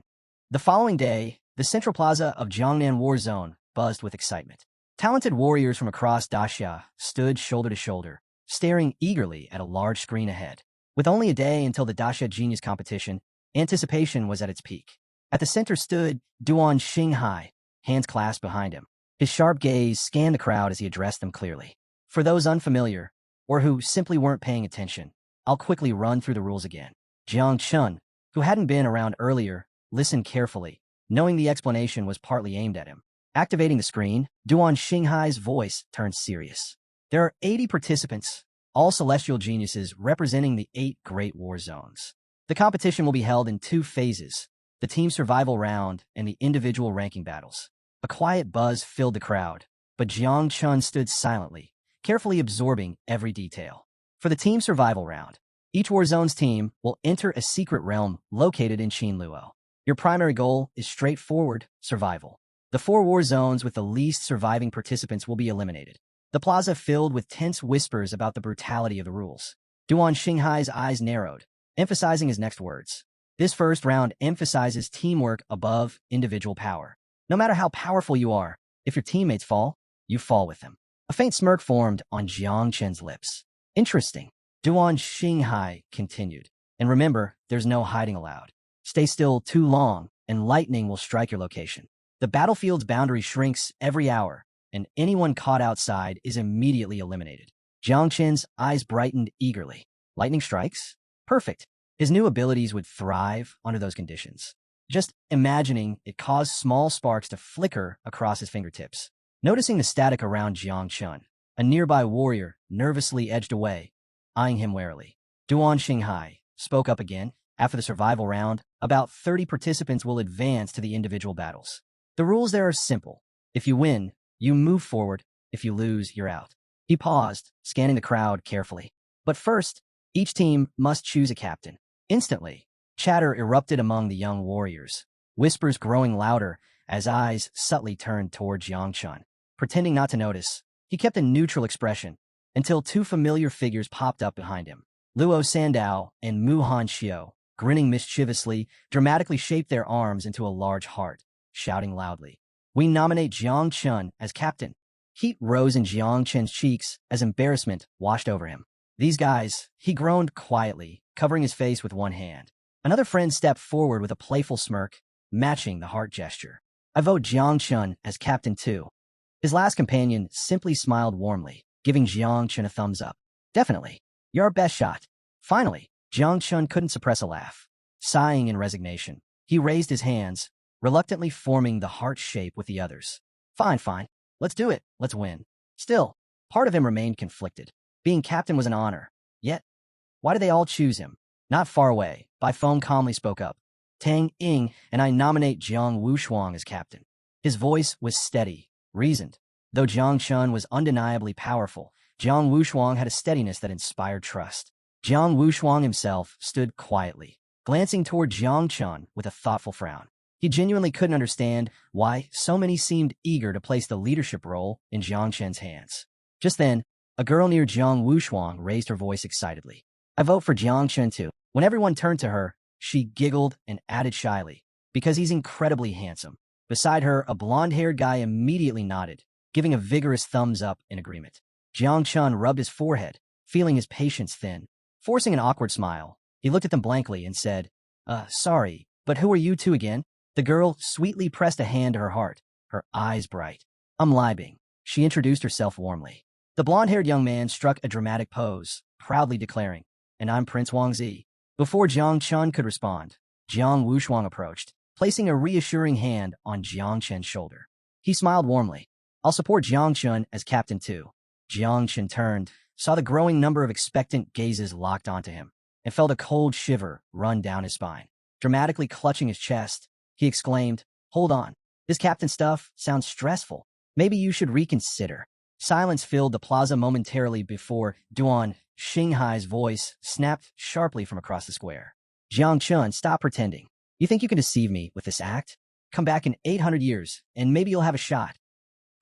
S1: The following day, the central plaza of Jiangnan War Zone buzzed with excitement. Talented warriors from across Daxia stood shoulder to shoulder, staring eagerly at a large screen ahead. With only a day until the Daxia Genius competition, anticipation was at its peak. At the center stood Duan Xinghai, hands clasped behind him. His sharp gaze scanned the crowd as he addressed them clearly. For those unfamiliar, or who simply weren't paying attention, I'll quickly run through the rules again. Jang Chun, who hadn't been around earlier, listened carefully, knowing the explanation was partly aimed at him. Activating the screen, Duan Xinghai's voice turned serious. There are 80 participants, all celestial geniuses representing the 8 great war zones. The competition will be held in 2 phases, the team survival round and the individual ranking battles. A quiet buzz filled the crowd, but Jiang Chun stood silently, carefully absorbing every detail. For the team survival round, each war zone's team will enter a secret realm located in Qinluo. Your primary goal is straightforward survival. The 4 war zones with the least surviving participants will be eliminated. The plaza filled with tense whispers about the brutality of the rules. Duan Xinghai's eyes narrowed, emphasizing his next words. This first round emphasizes teamwork above individual power. No matter how powerful you are, if your teammates fall, you fall with them. A faint smirk formed on Jiang Chen's lips. Interesting. Duan Xinghai continued. And remember, there's no hiding allowed. Stay still too long, and lightning will strike your location. The battlefield's boundary shrinks every hour, and anyone caught outside is immediately eliminated. Jang Chun's eyes brightened eagerly. Lightning strikes? Perfect. His new abilities would thrive under those conditions. Just imagining it caused small sparks to flicker across his fingertips. Noticing the static around Jang Chun, a nearby warrior nervously edged away, eyeing him warily. Duan Xinghai spoke up again. After the survival round, about 30 participants will advance to the individual battles. The rules there are simple. If you win, you move forward. If you lose, you're out. He paused, scanning the crowd carefully. But first, each team must choose a captain. Instantly, chatter erupted among the young warriors, whispers growing louder as eyes subtly turned toward Jang Chun. Pretending not to notice, he kept a neutral expression until two familiar figures popped up behind him. Luo Sandao and Muhan Shiao, grinning mischievously, dramatically shaped their arms into a large heart, shouting loudly, "We nominate Jang Chun as captain." Heat rose in Jang Chun's cheeks as embarrassment washed over him. These guys, he groaned quietly, covering his face with one hand. Another friend stepped forward with a playful smirk, matching the heart gesture. "I vote Jang Chun as captain too." His last companion simply smiled warmly, giving Jang Chun a thumbs up. "Definitely. You're our best shot." Finally, Jang Chun couldn't suppress a laugh. Sighing in resignation, he raised his hands, reluctantly forming the heart shape with the others. Fine. Let's do it. Let's win." Still, part of him remained conflicted. Being captain was an honor. Yet, why did they all choose him? Not far away, Bai Feng calmly spoke up. "Tang Ying and I nominate Jiang Wushuang as captain." His voice was steady, reasoned. Though Jang Chun was undeniably powerful, Jiang Wushuang had a steadiness that inspired trust. Jiang Wushuang himself stood quietly, glancing toward Jang Chun with a thoughtful frown. He genuinely couldn't understand why so many seemed eager to place the leadership role in Jang Chun's hands. Just then, a girl near Jiang Wushuang raised her voice excitedly. "I vote for Jang Chun too." When everyone turned to her, she giggled and added shyly, "Because he's incredibly handsome." Beside her, a blonde-haired guy immediately nodded, giving a vigorous thumbs up in agreement. Jang Chun rubbed his forehead, feeling his patience thin. Forcing an awkward smile, he looked at them blankly and said, Sorry, but who are you two again?" The girl sweetly pressed a hand to her heart, her eyes bright. "I'm Lai Bing." She introduced herself warmly. The blonde-haired young man struck a dramatic pose, proudly declaring, "And I'm Prince Wang Zi." Before Jiang Chun could respond, Jiang Wushuang approached, placing a reassuring hand on Jiang Chun's shoulder. He smiled warmly. "I'll support Jiang Chun as captain too." Jiang Chun turned, saw the growing number of expectant gazes locked onto him, and felt a cold shiver run down his spine. Dramatically clutching his chest, he exclaimed, "Hold on. This captain stuff sounds stressful. Maybe you should reconsider." Silence filled the plaza momentarily before Duan Xinghai's voice snapped sharply from across the square. "Jiang Chun, stop pretending. You think you can deceive me with this act? Come back in 800 years, and maybe you'll have a shot."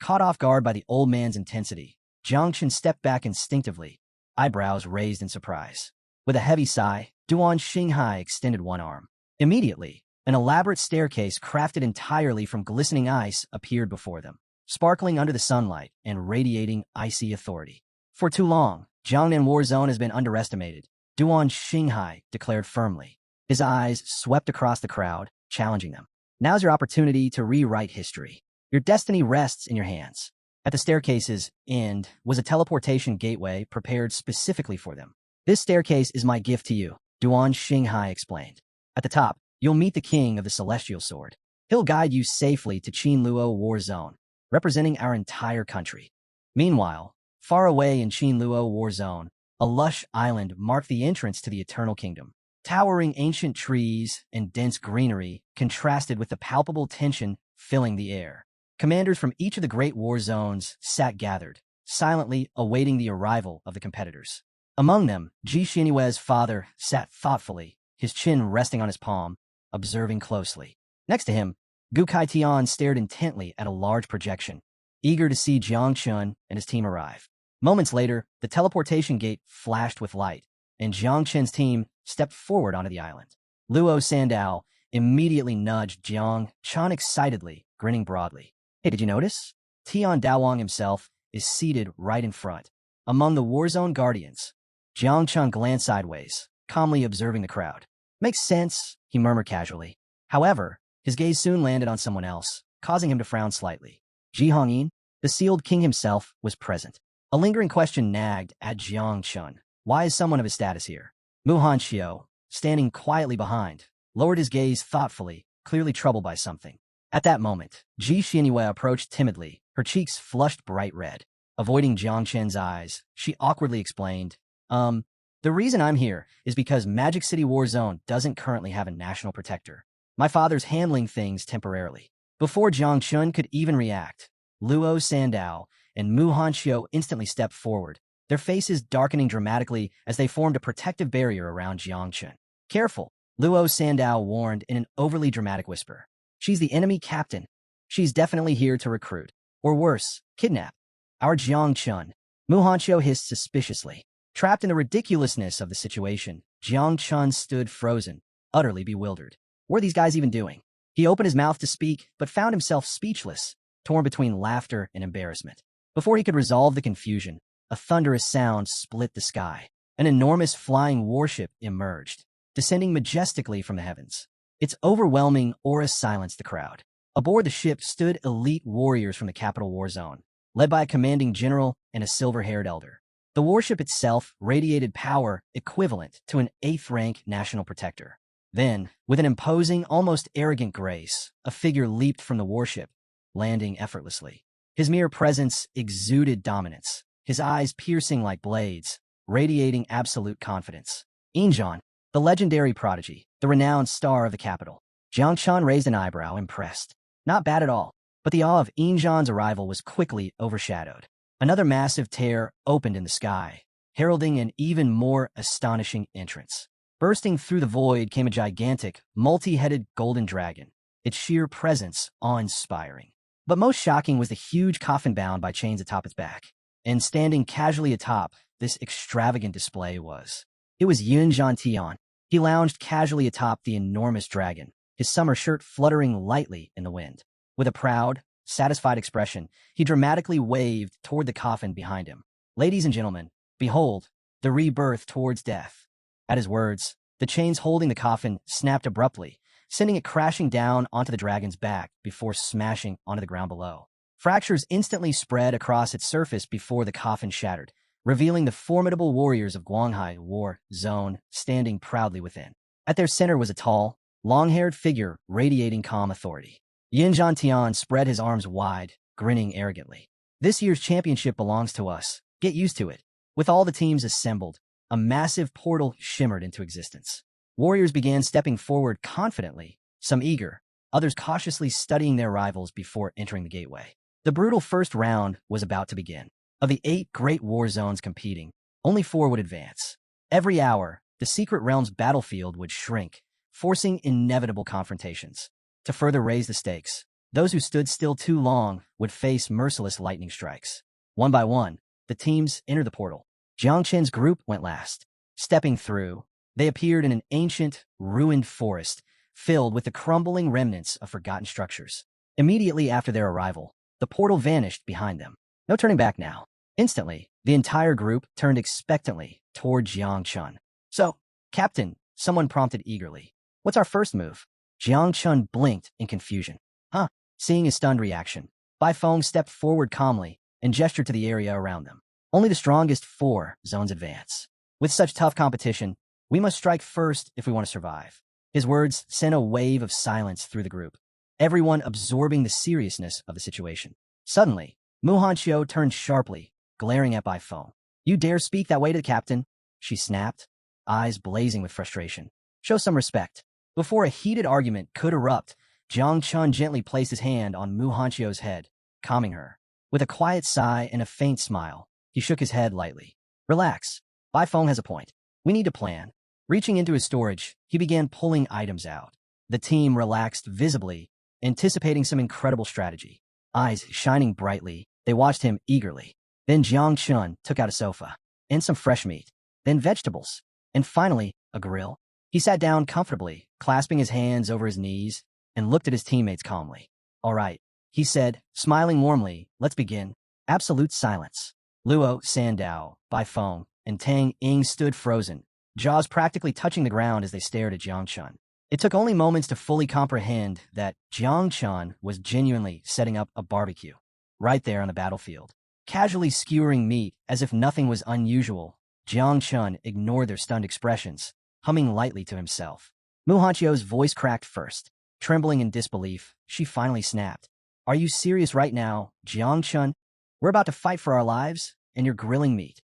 S1: Caught off guard by the old man's intensity, Jiang Chun stepped back instinctively, eyebrows raised in surprise. With a heavy sigh, Duan Xinghai extended one arm. Immediately, an elaborate staircase crafted entirely from glistening ice appeared before them, sparkling under the sunlight and radiating icy authority. "For too long, Jiangnan War Zone has been underestimated," Duan Xinghai declared firmly. His eyes swept across the crowd, challenging them. "Now's your opportunity to rewrite history. Your destiny rests in your hands." At the staircase's end was a teleportation gateway prepared specifically for them. "This staircase is my gift to you," Duan Xinghai explained. "At the top, you'll meet the king of the Celestial Sword. He'll guide you safely to Qinluo War Zone, representing our entire country." Meanwhile, far away in Qinluo War Zone, a lush island marked the entrance to the Eternal Kingdom. Towering ancient trees and dense greenery contrasted with the palpable tension filling the air. Commanders from each of the great war zones sat gathered, silently awaiting the arrival of the competitors. Among them, Ji Xinyue's father sat thoughtfully, his chin resting on his palm, observing closely. Next to him, Gu Kaitian stared intently at a large projection, eager to see Jiang Chun and his team arrive. Moments later, the teleportation gate flashed with light, and Jiang Chun's team stepped forward onto the island. Luo Sandao immediately nudged Jiang Chun excitedly, grinning broadly. "Hey, did you notice? Tian Daowang himself is seated right in front, among the Warzone Guardians." Jiang Chun glanced sideways, calmly observing the crowd. "Makes sense," he murmured casually. However, his gaze soon landed on someone else, causing him to frown slightly. Ji Hongyin, the sealed king himself, was present. A lingering question nagged at Jang Chun. Why is someone of his status here? Shiao, standing quietly behind, lowered his gaze thoughtfully, clearly troubled by something. At that moment, Ji Xianyue approached timidly, her cheeks flushed bright red. Avoiding Jiang Chen's eyes, she awkwardly explained, the reason I'm here is because Magic City War Zone doesn't currently have a national protector. My father's handling things temporarily. Before Jiang Chun could even react, Luo Sandao and Mu Hanxiu instantly stepped forward, their faces darkening dramatically as they formed a protective barrier around Jiang Chun. Careful, Luo Sandao warned in an overly dramatic whisper. She's the enemy captain. She's definitely here to recruit. Or worse, kidnap. Our Jiang Chun. Mu Hanxiu hissed suspiciously. Trapped in the ridiculousness of the situation, Jiang Chun stood frozen, utterly bewildered. What are these guys even doing? He opened his mouth to speak, but found himself speechless, torn between laughter and embarrassment. Before he could resolve the confusion, a thunderous sound split the sky. An enormous flying warship emerged, descending majestically from the heavens. Its overwhelming aura silenced the crowd. Aboard the ship stood elite warriors from the capital war zone, led by a commanding general and a silver-haired elder. The warship itself radiated power equivalent to an 8th-rank national protector. Then, with an imposing, almost arrogant grace, a figure leaped from the warship, landing effortlessly. His mere presence exuded dominance, his eyes piercing like blades, radiating absolute confidence. Injan, the legendary prodigy, the renowned star of the capital. Jiang Chun raised an eyebrow, impressed. Not bad at all, but the awe of Injan's arrival was quickly overshadowed. Another massive tear opened in the sky, heralding an even more astonishing entrance. Bursting through the void came a gigantic, multi-headed golden dragon, its sheer presence awe-inspiring. But most shocking was the huge coffin bound by chains atop its back. And standing casually atop this extravagant display was Yun Zhantian. He lounged casually atop the enormous dragon, his summer shirt fluttering lightly in the wind. With a proud, satisfied expression, he dramatically waved toward the coffin behind him. Ladies and gentlemen, behold, the rebirth towards death. At his words, the chains holding the coffin snapped abruptly, sending it crashing down onto the dragon's back before smashing onto the ground below. Fractures instantly spread across its surface before the coffin shattered, revealing the formidable warriors of Guanghai War Zone standing proudly within. At their center was a tall, long-haired figure radiating calm authority. Yin Zhantian spread his arms wide, grinning arrogantly. This year's championship belongs to us. Get used to it. With all the teams assembled, a massive portal shimmered into existence. Warriors began stepping forward confidently, some eager, others cautiously studying their rivals before entering the gateway. The brutal first round was about to begin. Of the 8 great war zones competing, only 4 would advance. Every hour, the Secret Realm's battlefield would shrink, forcing inevitable confrontations. To further raise the stakes, those who stood still too long would face merciless lightning strikes. One by one, the teams entered the portal. Jiang Chen's group went last. Stepping through, they appeared in an ancient, ruined forest filled with the crumbling remnants of forgotten structures. Immediately after their arrival, the portal vanished behind them. No turning back now. Instantly, the entire group turned expectantly toward Jiang Chun. So, Captain, someone prompted eagerly. What's our first move? Jiang Chun blinked in confusion. Huh? Seeing his stunned reaction, Bai Feng stepped forward calmly and gestured to the area around them. Only the strongest 4 zones advance. With such tough competition, we must strike first if we want to survive. His words sent a wave of silence through the group, everyone absorbing the seriousness of the situation. Suddenly, Mu Hanxiu turned sharply, glaring at Bai Feng. You dare speak that way to the captain? She snapped, eyes blazing with frustration. Show some respect. Before a heated argument could erupt, Jiang Chun gently placed his hand on Mu Hanxiu's head, calming her. With a quiet sigh and a faint smile, he shook his head lightly. Relax. Bai Feng has a point. We need to plan. Reaching into his storage, he began pulling items out. The team relaxed visibly, anticipating some incredible strategy. Eyes shining brightly, they watched him eagerly. Then Jiang Chun took out a sofa, and some fresh meat, then vegetables, and finally, a grill. He sat down comfortably, clasping his hands over his knees, and looked at his teammates calmly. All right, he said, smiling warmly, let's begin. Absolute silence. Luo Sandao, Bai Feng, and Tang Ying stood frozen, jaws practically touching the ground as they stared at Jiang Chun. It took only moments to fully comprehend that Jang Chun was genuinely setting up a barbecue, right there on the battlefield. Casually skewering meat as if nothing was unusual, Jang Chun ignored their stunned expressions, humming lightly to himself. Mu Hanchio's voice cracked first. Trembling in disbelief, she finally snapped. Are you serious right now, Jiang Chun? We're about to fight for our lives, and you're grilling meat.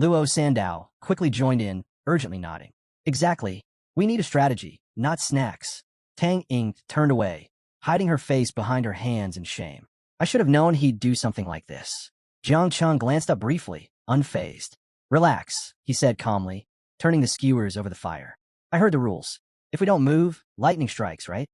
S1: Luo Sandao quickly joined in, urgently nodding. Exactly. We need a strategy, not snacks. Tang Ying turned away, hiding her face behind her hands in shame. I should have known he'd do something like this. Jiang Chun glanced up briefly, unfazed. Relax, he said calmly, turning the skewers over the fire. I heard the rules. If we don't move, lightning strikes, right?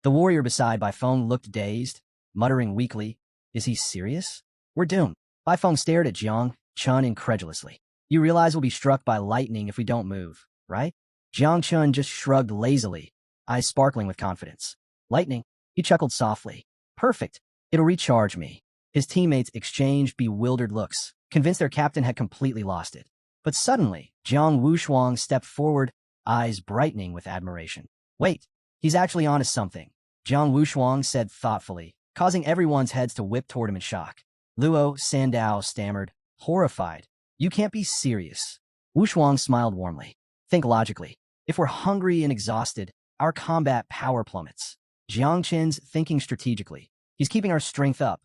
S1: The warrior beside Baifeng looked dazed, muttering weakly, is he serious? We're doomed. Baifeng stared at Jiang Chun incredulously. You realize we'll be struck by lightning if we don't move, right? Jiang Chun just shrugged lazily, eyes sparkling with confidence. Lightning? He chuckled softly. Perfect. It'll recharge me. His teammates exchanged bewildered looks, convinced their captain had completely lost it. But suddenly, Jiang Wushuang stepped forward, eyes brightening with admiration. Wait, he's actually onto something, Jiang Wushuang said thoughtfully, causing everyone's heads to whip toward him in shock. Luo Sandao stammered, horrified. You can't be serious. Wushuang smiled warmly. Think logically. If we're hungry and exhausted, our combat power plummets. Jiang Chen's thinking strategically. He's keeping our strength up.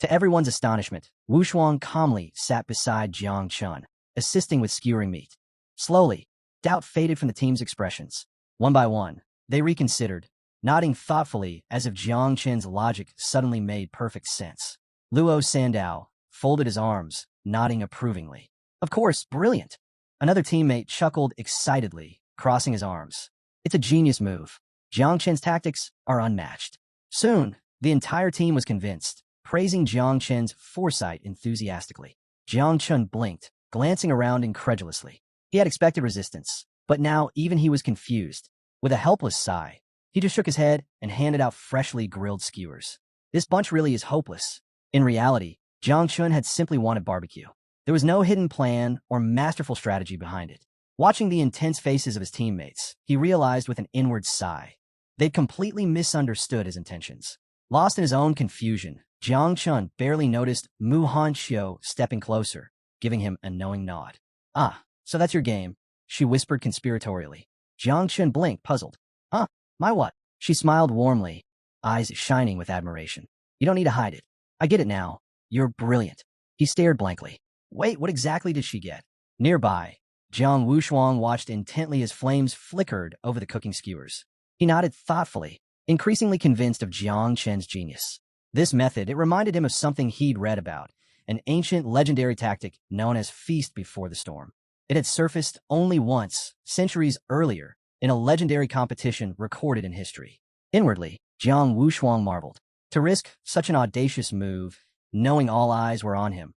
S1: To everyone's astonishment, Wushuang calmly sat beside Jiang Chun, assisting with skewering meat. Slowly, doubt faded from the team's expressions. One by one, they reconsidered, nodding thoughtfully as if Jiang Chen's logic suddenly made perfect sense. Luo Sandao folded his arms, nodding approvingly. Of course, brilliant. Another teammate chuckled excitedly, crossing his arms. It's a genius move. Jiang Chen's tactics are unmatched. Soon, the entire team was convinced, praising Jiang Chen's foresight enthusiastically. Jiang Chun blinked, glancing around incredulously. He had expected resistance, but now even he was confused. With a helpless sigh, he just shook his head and handed out freshly grilled skewers. This bunch really is hopeless. In reality, Jiang Chun had simply wanted barbecue. There was no hidden plan or masterful strategy behind it. Watching the intense faces of his teammates, he realized with an inward sigh. They'd completely misunderstood his intentions. Lost in his own confusion, Jiang Chun barely noticed Mu Hanchio stepping closer, giving him a knowing nod. Ah, so that's your game, she whispered conspiratorially. Jiang Chun blinked, puzzled. Huh? My what? She smiled warmly, eyes shining with admiration. You don't need to hide it. I get it now. You're brilliant. He stared blankly. Wait, what exactly did she get? Nearby, Jiang Wushuang watched intently as flames flickered over the cooking skewers. He nodded thoughtfully, increasingly convinced of Jiang Chen's genius. This method, it reminded him of something he'd read about, an ancient legendary tactic known as Feast Before the Storm. It had surfaced only once, centuries earlier, in a legendary competition recorded in history. Inwardly, Jiang Wushuang marveled. To risk such an audacious move, knowing all eyes were on him,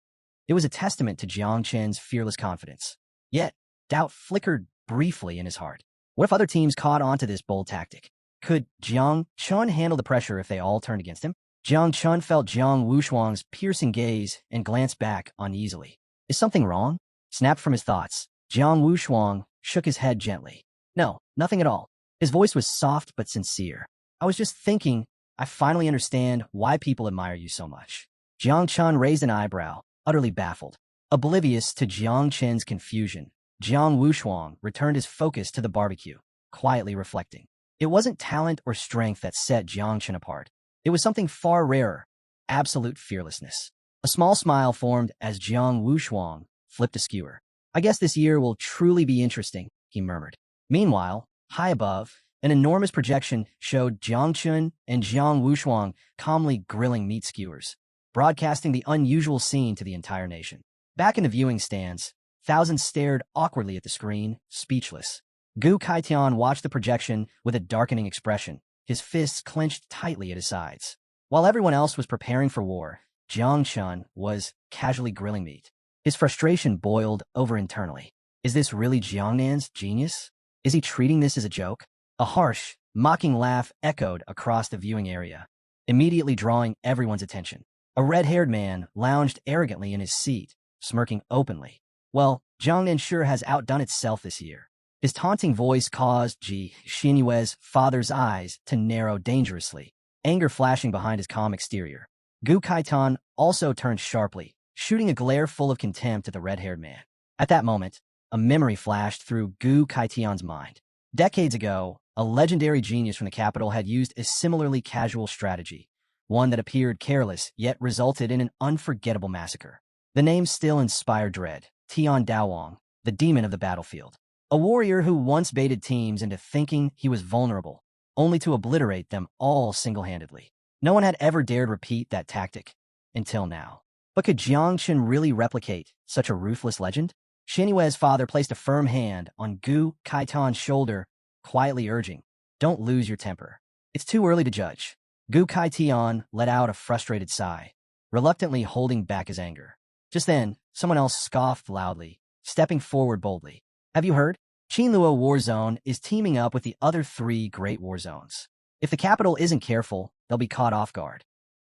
S1: it was a testament to Jiang Chen's fearless confidence. Yet, doubt flickered briefly in his heart. What if other teams caught on to this bold tactic? Could Jiang Chun handle the pressure if they all turned against him? Jiang Chun felt Jiang Wushuang's piercing gaze and glanced back uneasily. Is something wrong? Snapped from his thoughts, Jiang Wushuang shook his head gently. No, nothing at all. His voice was soft but sincere. I was just thinking, I finally understand why people admire you so much. Jiang Chun raised an eyebrow, utterly baffled. Oblivious to Jiang Chen's confusion, Jiang Wushuang returned his focus to the barbecue, quietly reflecting. It wasn't talent or strength that set Jiang Chen apart. It was something far rarer, absolute fearlessness. A small smile formed as Jiang Wushuang flipped a skewer. I guess this year will truly be interesting, he murmured. Meanwhile, high above, an enormous projection showed Jiang Chun and Jiang Wushuang calmly grilling meat skewers, broadcasting the unusual scene to the entire nation. Back in the viewing stands, thousands stared awkwardly at the screen, speechless. Gu Kaitian watched the projection with a darkening expression, his fists clenched tightly at his sides. While everyone else was preparing for war, Jiang Chun was casually grilling meat. His frustration boiled over internally. Is this really Jiangnan's genius? Is he treating this as a joke? A harsh, mocking laugh echoed across the viewing area, immediately drawing everyone's attention. A red-haired man lounged arrogantly in his seat, smirking openly. Well, Jiangnan sure has outdone itself this year. His taunting voice caused Xinyue's father's eyes to narrow dangerously, anger flashing behind his calm exterior. Gu Kaitan also turned sharply, shooting a glare full of contempt at the red-haired man. At that moment, a memory flashed through Gu Kaitian's mind. Decades ago, a legendary genius from the capital had used a similarly casual strategy, one that appeared careless yet resulted in an unforgettable massacre. The name still inspired dread: Tian Daowang, the demon of the battlefield. A warrior who once baited teams into thinking he was vulnerable, only to obliterate them all single-handedly. No one had ever dared repeat that tactic, until now. But could Jang Chun really replicate such a ruthless legend? Xinyue's father placed a firm hand on Gu Kaitan's shoulder, quietly urging, "Don't lose your temper. It's too early to judge." Gu Kaitian let out a frustrated sigh, reluctantly holding back his anger. Just then, someone else scoffed loudly, stepping forward boldly. "Have you heard? Qinluo War Zone is teaming up with the other 3 great war zones. If the capital isn't careful, they'll be caught off guard."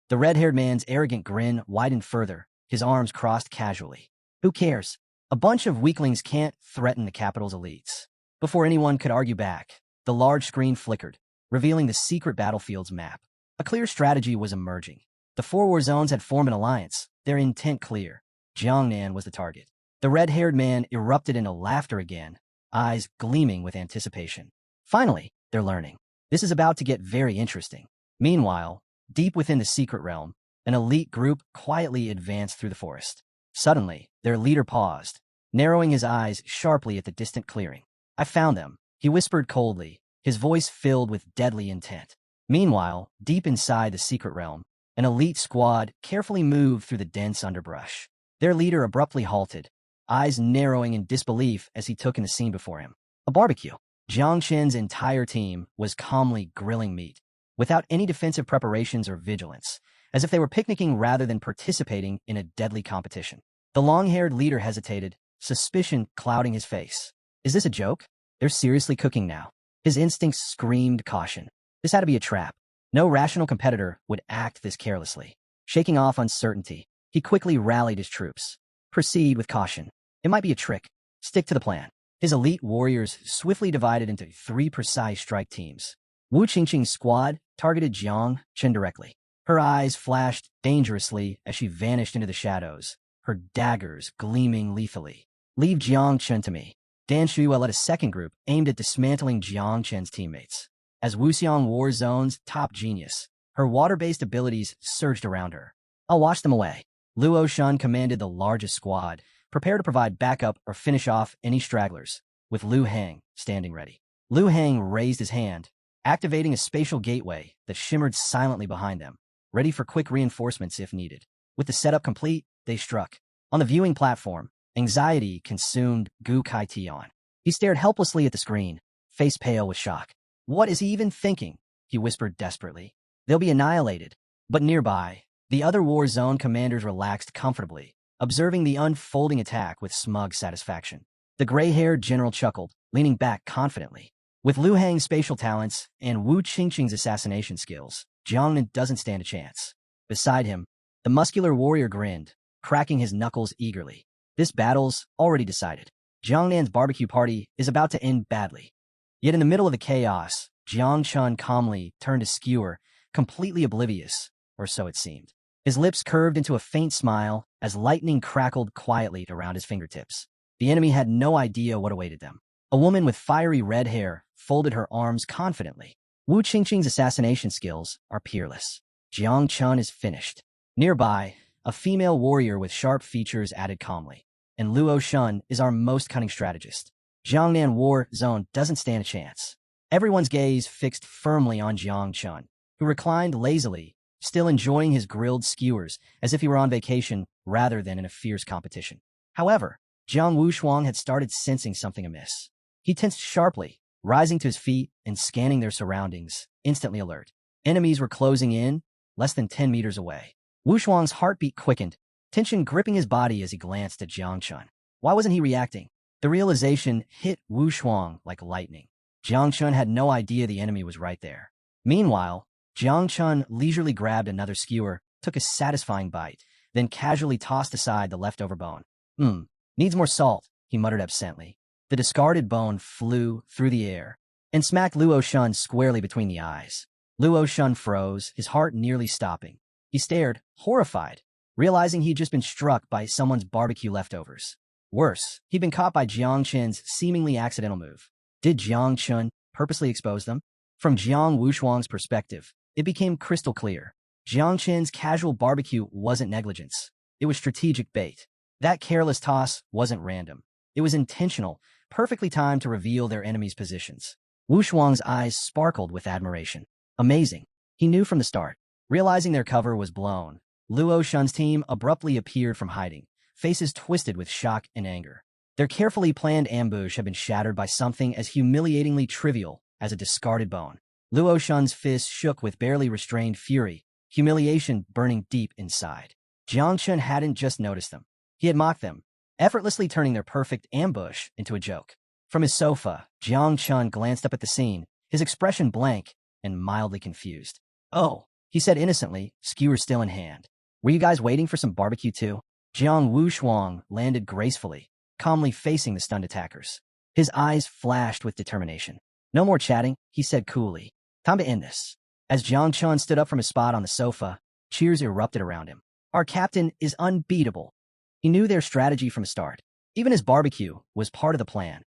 S1: The red-haired man's arrogant grin widened further, his arms crossed casually. "Who cares? A bunch of weaklings can't threaten the capital's elites." Before anyone could argue back, the large screen flickered, revealing the secret battlefield's map. A clear strategy was emerging. The 4 war zones had formed an alliance, their intent clear. Jiangnan was the target. The red-haired man erupted into laughter again, eyes gleaming with anticipation. "Finally, they're learning. This is about to get very interesting." Meanwhile, deep within the secret realm, an elite group quietly advanced through the forest. Suddenly, their leader paused, narrowing his eyes sharply at the distant clearing. "I found them," he whispered coldly, his voice filled with deadly intent. Meanwhile, deep inside the secret realm, an elite squad carefully moved through the dense underbrush. Their leader abruptly halted, eyes narrowing in disbelief as he took in the scene before him. A barbecue. Jiang Chen's entire team was calmly grilling meat, without any defensive preparations or vigilance, as if they were picnicking rather than participating in a deadly competition. The long-haired leader hesitated, suspicion clouding his face. "Is this a joke? They're seriously cooking now." His instincts screamed caution. This had to be a trap. No rational competitor would act this carelessly. Shaking off uncertainty, he quickly rallied his troops. "Proceed with caution. It might be a trick. Stick to the plan." His elite warriors swiftly divided into 3 precise strike teams. Wu Qingqing's squad targeted Jiang Chun directly. Her eyes flashed dangerously as she vanished into the shadows, her daggers gleaming lethally. "Leave Jiang Chun to me." Dan Shuya led a second group aimed at dismantling Jiang Chen's teammates. As Wuxiang War Zone's top genius, her water-based abilities surged around her. "I'll wash them away." Luo Shun commanded the largest squad, prepare to provide backup or finish off any stragglers, with Liu Hang standing ready. Liu Hang raised his hand, activating a spatial gateway that shimmered silently behind them, ready for quick reinforcements if needed. With the setup complete, they struck. On the viewing platform, anxiety consumed Gu Kaitian. He stared helplessly at the screen, face pale with shock. "What is he even thinking?" he whispered desperately. "They'll be annihilated." But nearby, the other war zone commanders relaxed comfortably, observing the unfolding attack with smug satisfaction. The gray-haired general chuckled, leaning back confidently. With Liu Hang's spatial talents and Wu Qingqing's assassination skills, Jiangnan doesn't stand a chance. Beside him, the muscular warrior grinned, cracking his knuckles eagerly. This battle's already decided. Jiangnan's barbecue party is about to end badly. Yet in the middle of the chaos, Jiang Chun calmly turned a skewer, completely oblivious, or so it seemed. His lips curved into a faint smile as lightning crackled quietly around his fingertips. The enemy had no idea what awaited them. A woman with fiery red hair folded her arms confidently. Wu Qingqing's assassination skills are peerless. Jiang Chun is finished. Nearby, a female warrior with sharp features added calmly. And Luo Shun is our most cunning strategist. Jiangnan War Zone doesn't stand a chance. Everyone's gaze fixed firmly on Jiang Chun, who reclined lazily, still enjoying his grilled skewers as if he were on vacation rather than in a fierce competition. However, Jiang Wushuang had started sensing something amiss. He tensed sharply, rising to his feet and scanning their surroundings, instantly alert. Enemies were closing in, less than 10 meters away. Wushuang's heartbeat quickened, tension gripping his body as he glanced at Jiang Chun. Why wasn't he reacting? The realization hit Wushuang like lightning. Jiang Chun had no idea the enemy was right there. Meanwhile, Jiang Chun leisurely grabbed another skewer, took a satisfying bite, then casually tossed aside the leftover bone. Needs more salt," he muttered absently. The discarded bone flew through the air and smacked Luo Shun squarely between the eyes. Luo Shun froze, his heart nearly stopping. He stared, horrified, realizing he'd just been struck by someone's barbecue leftovers. Worse, he'd been caught by Jang Chun's seemingly accidental move. Did Jang Chun purposely expose them? From Jiang Wushuang's perspective, it became crystal clear. Jiang Chen's casual barbecue wasn't negligence. It was strategic bait. That careless toss wasn't random. It was intentional, perfectly timed to reveal their enemies' positions. Wushuang's eyes sparkled with admiration. Amazing. He knew from the start. Realizing their cover was blown, Luo Shun's team abruptly appeared from hiding, faces twisted with shock and anger. Their carefully planned ambush had been shattered by something as humiliatingly trivial as a discarded bone. Luo Shun's fist shook with barely restrained fury, humiliation burning deep inside. Jiang Chun hadn't just noticed them. He had mocked them, effortlessly turning their perfect ambush into a joke. From his sofa, Jiang Chun glanced up at the scene, his expression blank and mildly confused. "Oh," he said innocently, skewer still in hand. "Were you guys waiting for some barbecue too?" Jiang Wushuang landed gracefully, calmly facing the stunned attackers. His eyes flashed with determination. "No more chatting," he said coolly. "Time to end this." As Jiang Chun stood up from his spot on the sofa, cheers erupted around him. "Our captain is unbeatable." He knew their strategy from the start. Even his barbecue was part of the plan.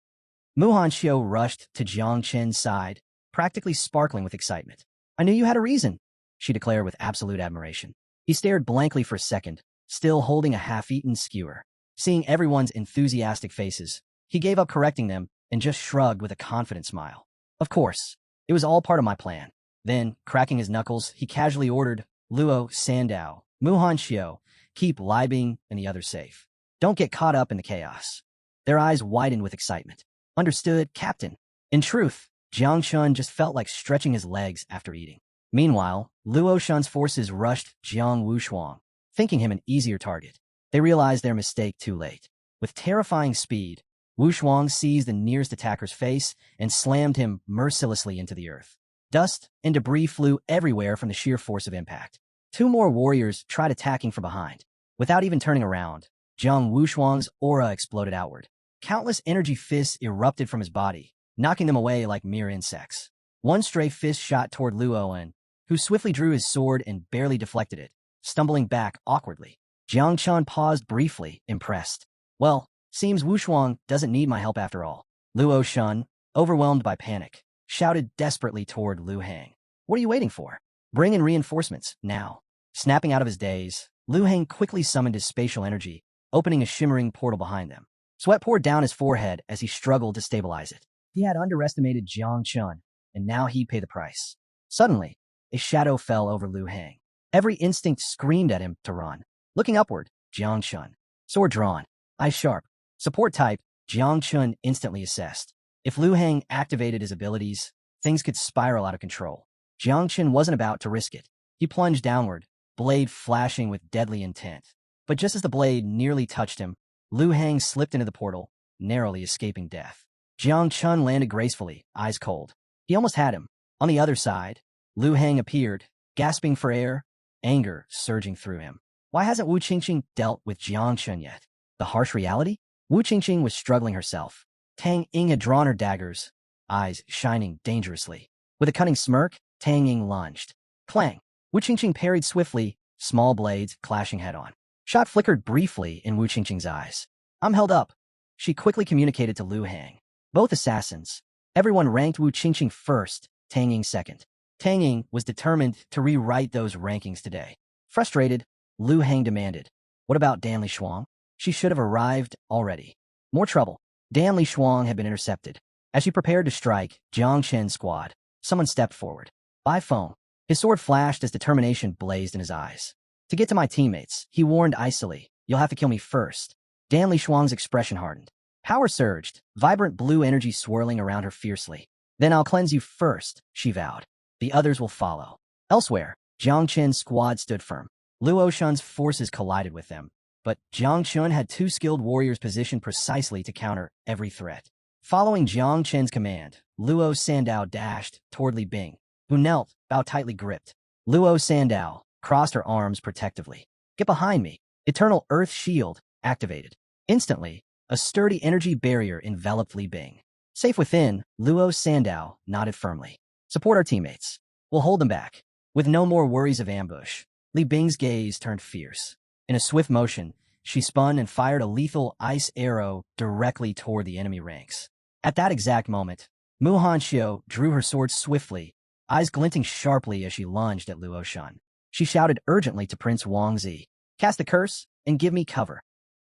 S1: Muhan Xiao rushed to Jiang Chen's side, practically sparkling with excitement. "I knew you had a reason," she declared with absolute admiration. He stared blankly for a second, still holding a half-eaten skewer. Seeing everyone's enthusiastic faces, he gave up correcting them and just shrugged with a confident smile. "Of course, it was all part of my plan." Then, cracking his knuckles, he casually ordered, "Luo, Sandao, Muhan Xiao, keep Li Bing and the others safe. Don't get caught up in the chaos." Their eyes widened with excitement. "Understood, Captain." In truth, Jiang Chun just felt like stretching his legs after eating. Meanwhile, Luo Shun's forces rushed Jiang Wushuang, thinking him an easier target. They realized their mistake too late. With terrifying speed, Wushuang seized the nearest attacker's face and slammed him mercilessly into the earth. Dust and debris flew everywhere from the sheer force of impact. Two more warriors tried attacking from behind. Without even turning around, Jiang Wushuang's aura exploded outward. Countless energy fists erupted from his body, knocking them away like mere insects. One stray fist shot toward Luoan, who swiftly drew his sword and barely deflected it, stumbling back awkwardly. Jiang Chun paused briefly, impressed. "Well, seems Wushuang doesn't need my help after all." Luo Shun, overwhelmed by panic, shouted desperately toward Lu Hang. "What are you waiting for? Bring in reinforcements, now." Snapping out of his daze, Lu Hang quickly summoned his spatial energy, opening a shimmering portal behind them. Sweat poured down his forehead as he struggled to stabilize it. He had underestimated Jiang Chun, and now he'd pay the price. Suddenly, a shadow fell over Lu Hang. Every instinct screamed at him to run. Looking upward, Jiang Chun. Sword drawn, eyes sharp. Support type, Jiang Chun instantly assessed. If Lu Hang activated his abilities, things could spiral out of control. Jiang Chun wasn't about to risk it. He plunged downward, blade flashing with deadly intent. But just as the blade nearly touched him, Lu Hang slipped into the portal, narrowly escaping death. Jiang Chun landed gracefully, eyes cold. He almost had him. On the other side, Lu Hang appeared, gasping for air, anger surging through him. Why hasn't Wu Qingqing dealt with Jiang Chun yet? The harsh reality? Wu Qingqing was struggling herself. Tang Ying had drawn her daggers, eyes shining dangerously. With a cunning smirk, Tang Ying lunged. Clang! Wu Qingqing parried swiftly, small blades clashing head-on. Shot flickered briefly in Wu Qingqing's eyes. "I'm held up," she quickly communicated to Lu Hang. Both assassins. Everyone ranked Wu Qingqing first, Tang Ying second. Tang Ying was determined to rewrite those rankings today. Frustrated, Lu Hang demanded, "What about Dan Li Shuang? She should have arrived already." More trouble. Dan Li Shuang had been intercepted. As she prepared to strike Jiang Chen's squad, someone stepped forward. By phone. His sword flashed as determination blazed in his eyes. "To get to my teammates," he warned icily, "you'll have to kill me first." Dan Li Shuang's expression hardened. Power surged, vibrant blue energy swirling around her fiercely. "Then I'll cleanse you first," she vowed. "The others will follow." Elsewhere, Jiang Chen's squad stood firm. Luo Shun's forces collided with them, but Jiang Chun had two skilled warriors positioned precisely to counter every threat. Following Jiang Chen's command, Luo Sandao dashed toward Li Bing, who knelt, bow tightly gripped. Luo Sandao crossed her arms protectively. "Get behind me." Eternal Earth Shield activated. Instantly, A sturdy energy barrier enveloped Li Bing. Safe within, Luo Sandow nodded firmly. Support our teammates. We'll hold them back. With no more worries of ambush, Li Bing's gaze turned fierce. In a swift motion, she spun and fired a lethal ice arrow directly toward the enemy ranks. At that exact moment, Mu Hanxiu drew her sword swiftly, eyes glinting sharply as she lunged at Luo Shun. She shouted urgently to Prince Wangzi, "Cast a curse and give me cover."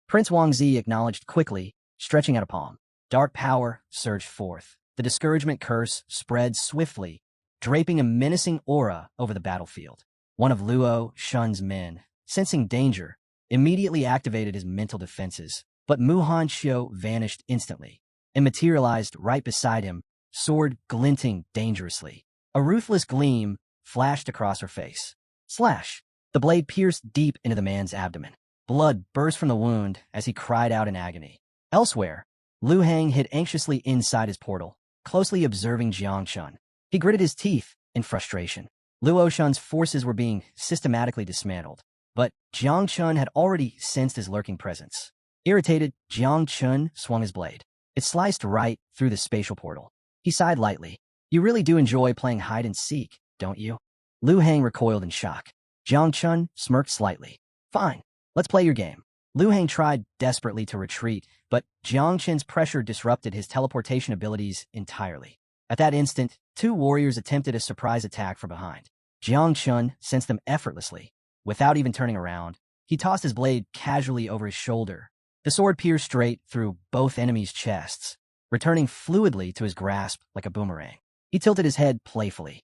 S1: Prince Wangzi acknowledged quickly, stretching out a palm. Dark power surged forth. The discouragement curse spread swiftly, draping a menacing aura over the battlefield. One of Luo Shun's men, sensing danger, immediately activated his mental defenses, but Mu Hanxiu vanished instantly and materialized right beside him, sword glinting dangerously. A ruthless gleam flashed across her face. Slash! The blade pierced deep into the man's abdomen. Blood burst from the wound as he cried out in agony. Elsewhere, Lu Hang hid anxiously inside his portal, closely observing Jang Chun. He gritted his teeth in frustration. Luo Shun's forces were being systematically dismantled, but Jang Chun had already sensed his lurking presence. Irritated, Jang Chun swung his blade. It sliced right through the spatial portal. He sighed lightly. "You really do enjoy playing hide-and-seek, don't you?" Lu Hang recoiled in shock. Jang Chun smirked slightly. "Fine, let's play your game." Lu Hang tried desperately to retreat, but Jiang Chen's pressure disrupted his teleportation abilities entirely. At that instant, two warriors attempted a surprise attack from behind. Jiang Chun sensed them effortlessly. Without even turning around, he tossed his blade casually over his shoulder. The sword pierced straight through both enemies' chests, returning fluidly to his grasp like a boomerang. He tilted his head playfully.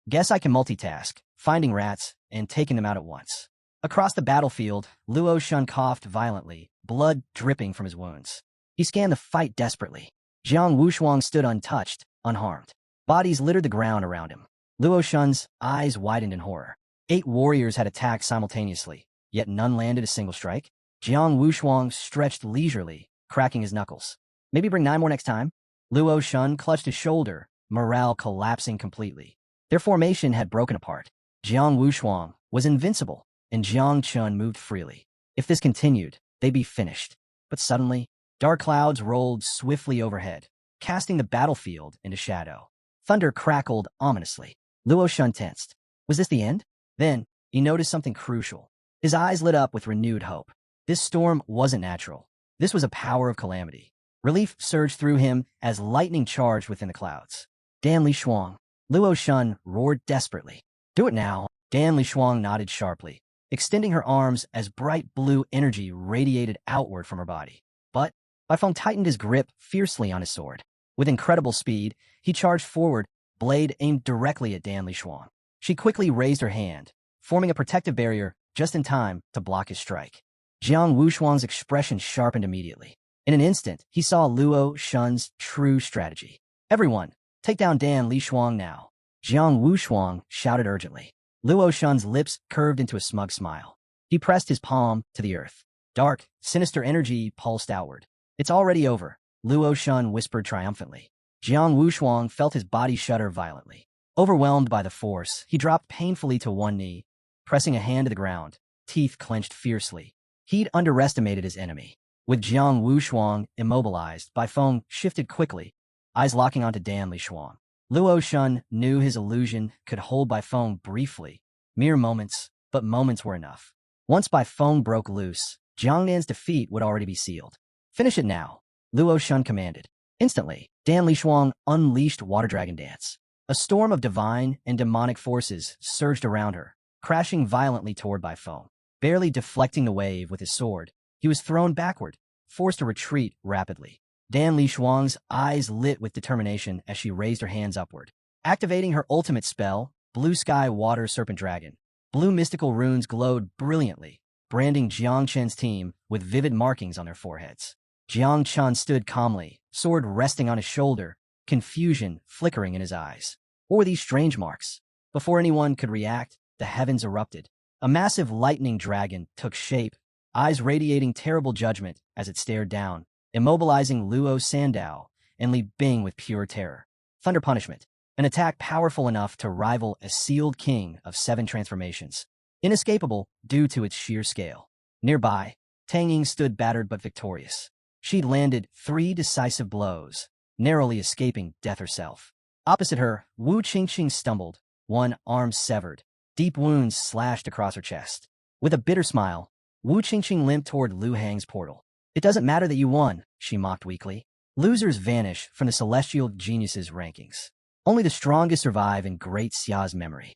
S1: Guess I can multitask, finding rats and taking them out at once." Across the battlefield, Luo Shun coughed violently, blood dripping from his wounds. He scanned the fight desperately. Jiang Wushuang stood untouched, unharmed. Bodies littered the ground around him. Luo Shun's eyes widened in horror. 8 warriors had attacked simultaneously, yet none landed a single strike. Jiang Wushuang stretched leisurely, cracking his knuckles. "Maybe bring 9 more next time?" Luo Shun clutched his shoulder, morale collapsing completely. Their formation had broken apart. Jiang Wushuang was invincible, and Jiang Chun moved freely. If this continued, they'd be finished. But suddenly, dark clouds rolled swiftly overhead, casting the battlefield into shadow. Thunder crackled ominously. Luo Shun tensed. Was this the end? Then, he noticed something crucial. His eyes lit up with renewed hope. This storm wasn't natural. This was a power of calamity. Relief surged through him as lightning charged within the clouds. "Dan Li Shuang." Luo Shun roared desperately. "Do it now." Dan Li Shuang nodded sharply, extending her arms as bright blue energy radiated outward from her body. But Bai Feng tightened his grip fiercely on his sword. With incredible speed, he charged forward, blade aimed directly at Dan Li Shuang. She quickly raised her hand, forming a protective barrier just in time to block his strike. Jiang Wushuang's expression sharpened immediately. In an instant, he saw Luo Shun's true strategy. "Everyone, take down Dan Li Shuang now." Jiang Wushuang shouted urgently. Luo Shun's lips curved into a smug smile. He pressed his palm to the earth. Dark, sinister energy pulsed outward. "It's already over," Luo Shun whispered triumphantly. Jiang Wushuang felt his body shudder violently. Overwhelmed by the force, he dropped painfully to one knee, pressing a hand to the ground, teeth clenched fiercely. He'd underestimated his enemy. With Jiang Wushuang immobilized, Bai Feng shifted quickly, eyes locking onto Dan Li Shuang. Luo Shun knew his illusion could hold Bai Feng briefly. Mere moments, but moments were enough. Once Bai Feng broke loose, Jiang Nan's defeat would already be sealed. "Finish it now," Luo Shun commanded. Instantly, Dan Li Shuang unleashed Water Dragon Dance. A storm of divine and demonic forces surged around her, crashing violently toward Bai Feng. Barely deflecting the wave with his sword, he was thrown backward, forced to retreat rapidly. Dan Li Shuang's eyes lit with determination as she raised her hands upward. Activating her ultimate spell, Blue Sky Water Serpent Dragon, blue mystical runes glowed brilliantly, branding Jiang Chen's team with vivid markings on their foreheads. Jiang Chen stood calmly, sword resting on his shoulder, confusion flickering in his eyes. What were these strange marks? Before anyone could react, the heavens erupted. A massive lightning dragon took shape, eyes radiating terrible judgment as it stared down, immobilizing Luo Sandow and Li Bing with pure terror. Thunder Punishment, an attack powerful enough to rival a sealed king of 7 transformations. Inescapable due to its sheer scale. Nearby, Tang Ying stood battered but victorious. She'd landed 3 decisive blows, narrowly escaping death herself. Opposite her, Wu Qingqing stumbled, one arm severed, deep wounds slashed across her chest. With a bitter smile, Wu Qingqing limped toward Lu Hang's portal. It doesn't matter that you won, she mocked weakly. Losers vanish from the celestial geniuses' rankings. Only the strongest survive in Great Xia's memory.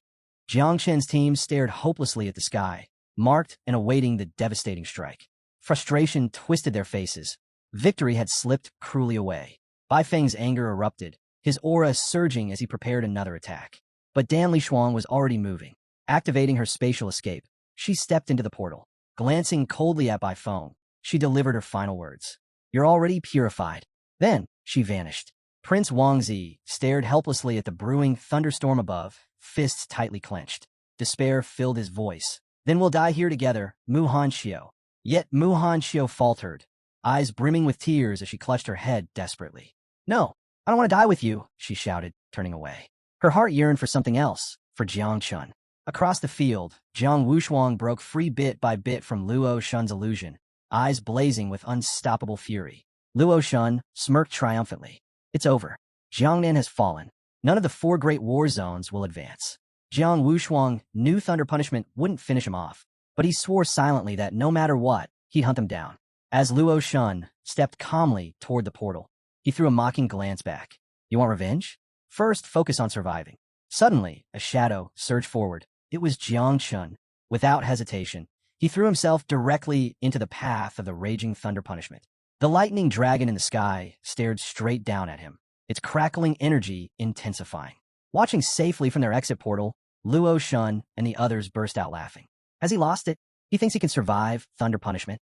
S1: Jiang Chen's team stared hopelessly at the sky, marked and awaiting the devastating strike. Frustration twisted their faces. Victory had slipped cruelly away. Bai Feng's anger erupted, his aura surging as he prepared another attack. But Dan Lishuang was already moving. Activating her spatial escape, she stepped into the portal. Glancing coldly at Bai Feng, she delivered her final words. You're already purified. Then, she vanished. Prince Wangzi stared helplessly at the brewing thunderstorm above, fists tightly clenched. Despair filled his voice. Then we'll die here together, Muhan Xiao. Yet Muhan Xiao faltered, eyes brimming with tears as she clutched her head desperately. No, I don't want to die with you, she shouted, turning away. Her heart yearned for something else, for Jiang Chun. Across the field, Jiang Wushuang broke free bit by bit from Luo Shun's illusion, eyes blazing with unstoppable fury. Luo Shun smirked triumphantly. It's over. Jiangnan has fallen. None of the 4 great war zones will advance. Jiang Wushuang knew Thunder Punishment wouldn't finish him off, but he swore silently that no matter what, he'd hunt them down. As Luo Shun stepped calmly toward the portal, he threw a mocking glance back. You want revenge? First, focus on surviving. Suddenly, a shadow surged forward. It was Jiang Chun. Without hesitation, he threw himself directly into the path of the raging Thunder Punishment. The lightning dragon in the sky stared straight down at him, its crackling energy intensifying. Watching safely from their exit portal, Luo Shun and the others burst out laughing. Has he lost it? He thinks he can survive Thunder Punishment?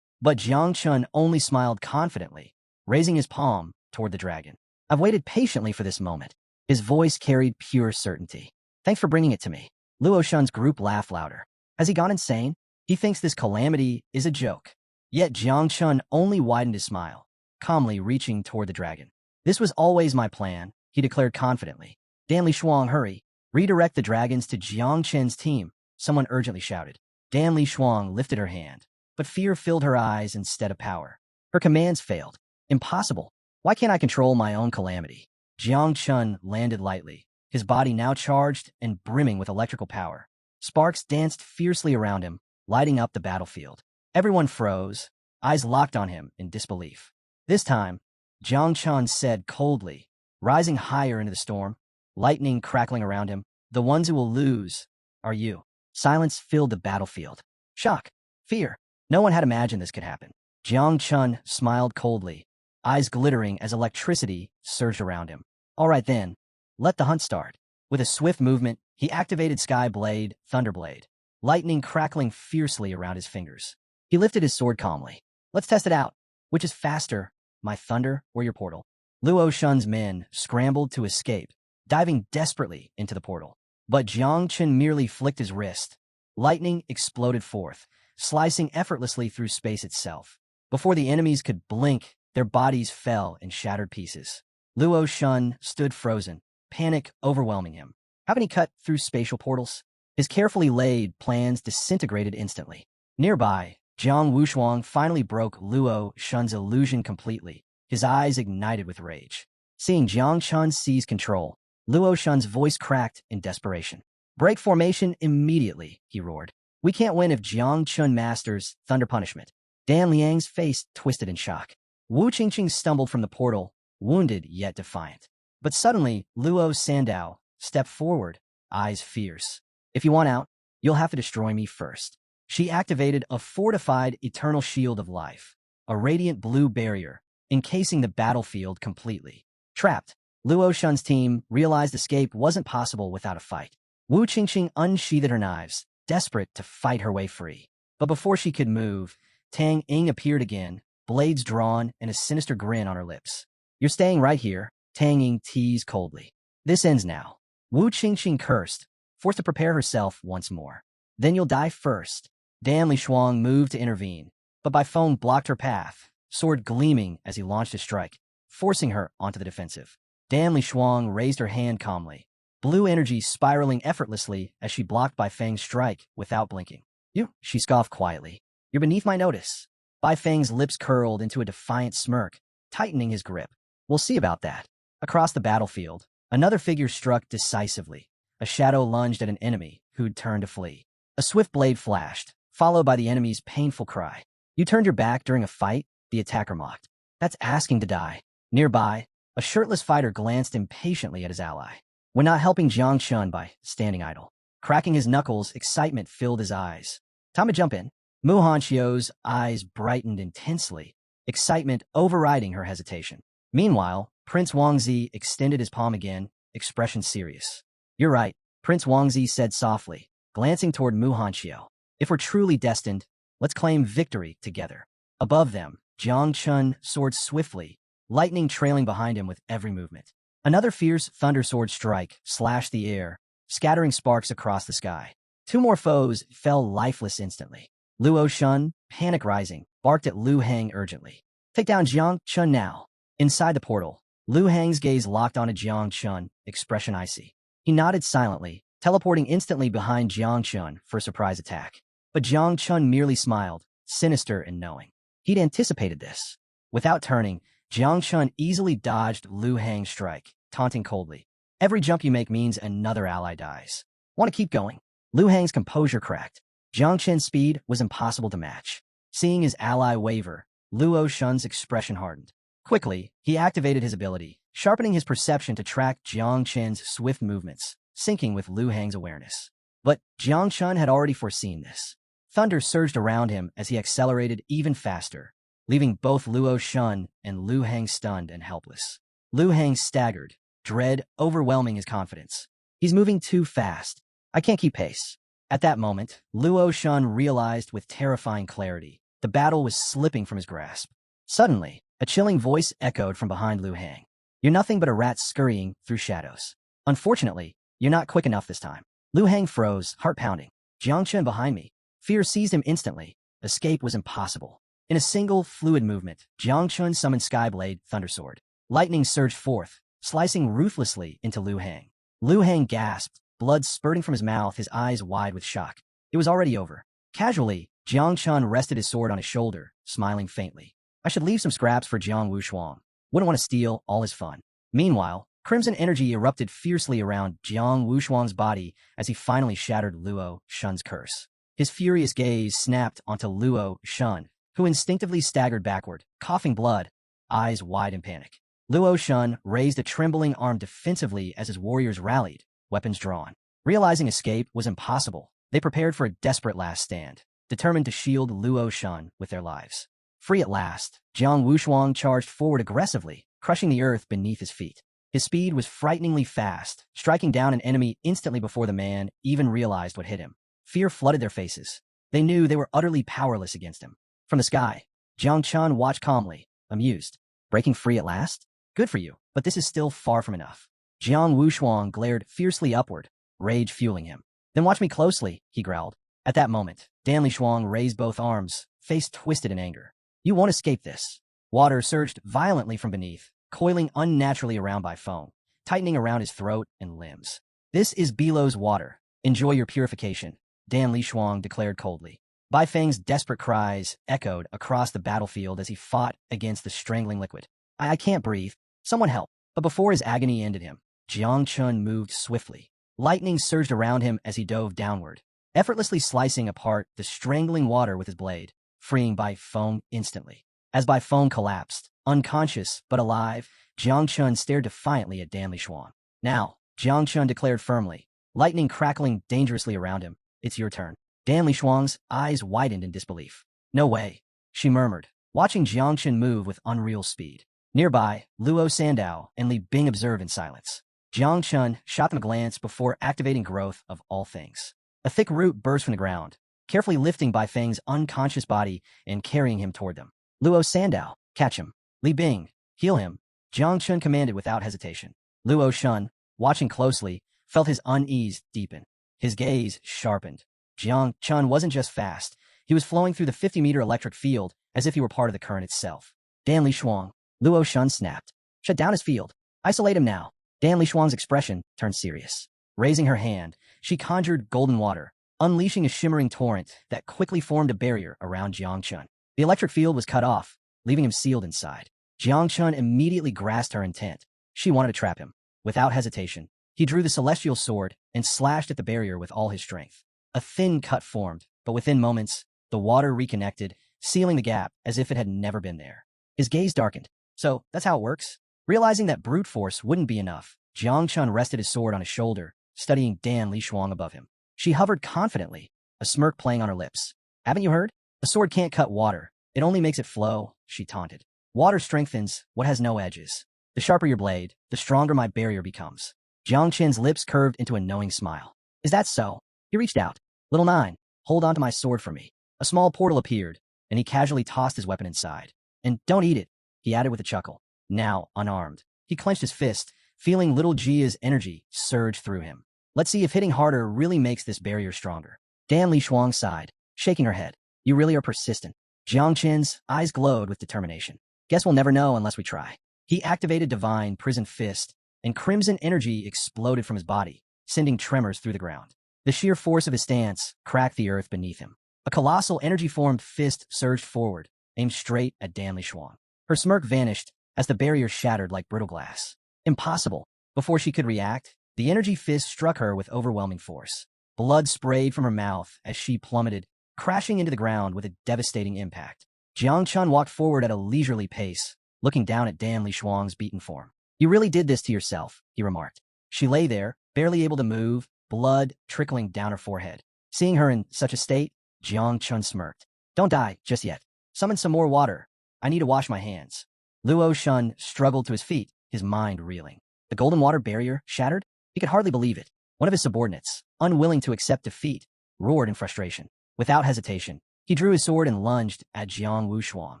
S1: But Jiang Chun only smiled confidently, raising his palm toward the dragon. I've waited patiently for this moment. His voice carried pure certainty. Thanks for bringing it to me. Luo Shun's group laughed louder. Has he gone insane? He thinks this calamity is a joke. Yet Jiang Chun only widened his smile, calmly reaching toward the dragon. This was always my plan, he declared confidently. Dan Lishuang, hurry. Redirect the dragons to Jiang Chen's team, someone urgently shouted. Dan Lishuang lifted her hand, but fear filled her eyes instead of power. Her commands failed. Impossible. Why can't I control my own calamity? Jiang Chun landed lightly, his body now charged and brimming with electrical power. Sparks danced fiercely around him, lighting up the battlefield. Everyone froze, eyes locked on him in disbelief. This time, Jiang Chun said coldly, rising higher into the storm, lightning crackling around him, the ones who will lose are you. Silence filled the battlefield. Shock, fear. No one had imagined this could happen. Jiang Chun smiled coldly, eyes glittering as electricity surged around him. All right then, let the hunt start. With a swift movement, he activated Sky Blade, Thunderblade, lightning crackling fiercely around his fingers. He lifted his sword calmly. Let's test it out. Which is faster, my thunder or your portal? Luo Shun's men scrambled to escape, diving desperately into the portal. But Jiang Chun merely flicked his wrist. Lightning exploded forth, slicing effortlessly through space itself. Before the enemies could blink, their bodies fell in shattered pieces. Luo Shun stood frozen, panic overwhelming him. How can he cut through spatial portals? His carefully laid plans disintegrated instantly. Nearby, Jiang Wushuang finally broke Luo Shun's illusion completely, his eyes ignited with rage. Seeing Jiang Chun seize control, Luo Shun's voice cracked in desperation. Break formation immediately, he roared. We can't win if Jiang Chun masters Thunder Punishment. Dan Liang's face twisted in shock. Wu Qingqing stumbled from the portal, wounded yet defiant. But suddenly, Luo Sandao stepped forward, eyes fierce. If you want out, you'll have to destroy me first. She activated a fortified eternal shield of life, a radiant blue barrier, encasing the battlefield completely. Trapped, Luo Shun's team realized escape wasn't possible without a fight. Wu Qingqing unsheathed her knives, desperate to fight her way free. But before she could move, Tang Ying appeared again, blades drawn and a sinister grin on her lips. You're staying right here, Tang Ying teased coldly. This ends now. Wu Qingqing cursed, forced to prepare herself once more. Then you'll die first. Dan Lishuang moved to intervene, but Bai Feng blocked her path, sword gleaming as he launched a strike, forcing her onto the defensive. Dan Lishuang raised her hand calmly, blue energy spiraling effortlessly as she blocked Bai Feng's strike without blinking. You, she scoffed quietly. You're beneath my notice. Bai Feng's lips curled into a defiant smirk, tightening his grip. We'll see about that. Across the battlefield, another figure struck decisively. A shadow lunged at an enemy who'd turned to flee. A swift blade flashed, followed by the enemy's painful cry. You turned your back during a fight? The attacker mocked. That's asking to die. Nearby, a shirtless fighter glanced impatiently at his ally. We're not helping Jang Chun by standing idle. Cracking his knuckles, excitement filled his eyes. Time to jump in. Mu Hanxiu's eyes brightened intensely, excitement overriding her hesitation. Meanwhile, Prince Wangzi extended his palm again, expression serious. You're right, Prince Wangzi said softly, glancing toward Mu Hanxiu. If we're truly destined, let's claim victory together. Above them, Jang Chun soared swiftly, lightning trailing behind him with every movement. Another fierce thunder sword strike slashed the air, scattering sparks across the sky. Two more foes fell lifeless instantly. Luo Shun, panic rising, barked at Lu Hang urgently. Take down Jiang Chun now. Inside the portal, Lu Hang's gaze locked onto Jiang Chun, expression icy. He nodded silently, teleporting instantly behind Jiang Chun for a surprise attack. But Jiang Chun merely smiled, sinister and knowing. He'd anticipated this. Without turning, Jiang Chun easily dodged Lu Hang's strike, taunting coldly. Every jump you make means another ally dies. Want to keep going? Lu Hang's composure cracked. Jiang Chun's speed was impossible to match. Seeing his ally waver, Luo Shun's expression hardened. Quickly, he activated his ability, sharpening his perception to track Jiang Chun's swift movements, syncing with Lu Hang's awareness. But Jiang Chun had already foreseen this. Thunder surged around him as he accelerated even faster, leaving both Luo Shun and Lu Hang stunned and helpless. Lu Hang staggered, dread overwhelming his confidence. He's moving too fast. I can't keep pace. At that moment, Luo Shun realized with terrifying clarity the battle was slipping from his grasp. Suddenly, a chilling voice echoed from behind Lu Hang. You're nothing but a rat scurrying through shadows. Unfortunately, you're not quick enough this time. Lu Hang froze, heart pounding. Jiang Chun behind me. Fear seized him instantly. Escape was impossible. In a single, fluid movement, Jiang Chun summoned Skyblade, Thundersword. Lightning surged forth, slicing ruthlessly into Lu Hang. Lu Hang gasped, blood spurting from his mouth, his eyes wide with shock. It was already over. Casually, Jiang Chun rested his sword on his shoulder, smiling faintly. I should leave some scraps for Jiang Wushuang. Wouldn't want to steal all his fun. Meanwhile, crimson energy erupted fiercely around Jiang Wushuang's body as he finally shattered Luo Shun's curse. His furious gaze snapped onto Luo Shun, who instinctively staggered backward, coughing blood, eyes wide in panic. Luo Shun raised a trembling arm defensively as his warriors rallied, weapons drawn. Realizing escape was impossible, they prepared for a desperate last stand, determined to shield Luo Shun with their lives. Free at last, Jiang Wushuang charged forward aggressively, crushing the earth beneath his feet. His speed was frighteningly fast, striking down an enemy instantly before the man even realized what hit him. Fear flooded their faces. They knew they were utterly powerless against him. From the sky, Jiang Chun watched calmly, amused. Breaking free at last? Good for you, but this is still far from enough. Jiang Wushuang glared fiercely upward, rage fueling him. Then watch me closely, he growled. At that moment, Dan Lishuang raised both arms, face twisted in anger. You won't escape this. Water surged violently from beneath, coiling unnaturally around Bai Feng, tightening around his throat and limbs. This is Belo's water. Enjoy your purification, Dan Lishuang declared coldly. Bai Feng's desperate cries echoed across the battlefield as he fought against the strangling liquid. I can't breathe. Someone help. But before his agony ended him, Jiang Chun moved swiftly. Lightning surged around him as he dove downward, effortlessly slicing apart the strangling water with his blade, freeing Bai Feng instantly. As Bai Feng collapsed, unconscious but alive, Jiang Chun stared defiantly at Dan Lishuang. Now, Jiang Chun declared firmly, lightning crackling dangerously around him. It's your turn. Dan Lishuang's eyes widened in disbelief. No way, she murmured, watching Jiang Chun move with unreal speed. Nearby, Luo Sandao and Li Bing observed in silence. Jiang Chun shot them a glance before activating growth of all things. A thick root burst from the ground, carefully lifting Bai Feng's unconscious body and carrying him toward them. Luo Sandao, catch him. Li Bing, heal him. Jiang Chun commanded without hesitation. Luo Shun, watching closely, felt his unease deepen. His gaze sharpened. Jiang Chun wasn't just fast. He was flowing through the 50-meter electric field as if he were part of the current itself. Dan Lishuang, Luo Shun snapped. Shut down his field. Isolate him now. Dan Lishuang's expression turned serious. Raising her hand, she conjured golden water, unleashing a shimmering torrent that quickly formed a barrier around Jiang Chun. The electric field was cut off, leaving him sealed inside. Jang Chun immediately grasped her intent. She wanted to trap him. Without hesitation, he drew the celestial sword and slashed at the barrier with all his strength. A thin cut formed, but within moments, the water reconnected, sealing the gap as if it had never been there. His gaze darkened. So, that's how it works? Realizing that brute force wouldn't be enough, Jang Chun rested his sword on his shoulder, studying Dan Li Shuang above him. She hovered confidently, a smirk playing on her lips. Haven't you heard? A sword can't cut water. It only makes it flow, she taunted. Water strengthens what has no edges. The sharper your blade, the stronger my barrier becomes. Jiang Chen's lips curved into a knowing smile. Is that so? He reached out. Little Nine, hold on to my sword for me. A small portal appeared, and he casually tossed his weapon inside. And don't eat it, he added with a chuckle. Now, unarmed, he clenched his fist, feeling little Jia's energy surge through him. Let's see if hitting harder really makes this barrier stronger. Dan Li Shuang sighed, shaking her head. You really are persistent. Jiang Chen's eyes glowed with determination. Guess we'll never know unless we try. He activated Divine Prison Fist, and crimson energy exploded from his body, sending tremors through the ground. The sheer force of his stance cracked the earth beneath him. A colossal energy-formed fist surged forward, aimed straight at Dan Li Shuang. Her smirk vanished as the barrier shattered like brittle glass. Impossible. Before she could react, the energy fist struck her with overwhelming force. Blood sprayed from her mouth as she plummeted, crashing into the ground with a devastating impact. Jiang Chun walked forward at a leisurely pace, looking down at Dan Li Shuang's beaten form. You really did this to yourself, he remarked. She lay there, barely able to move, blood trickling down her forehead. Seeing her in such a state, Jiang Chun smirked. Don't die just yet. Summon some more water. I need to wash my hands. Luo Shun struggled to his feet, his mind reeling. The golden water barrier shattered? He could hardly believe it. One of his subordinates, unwilling to accept defeat, roared in frustration. Without hesitation, he drew his sword and lunged at Jiang Wushuang.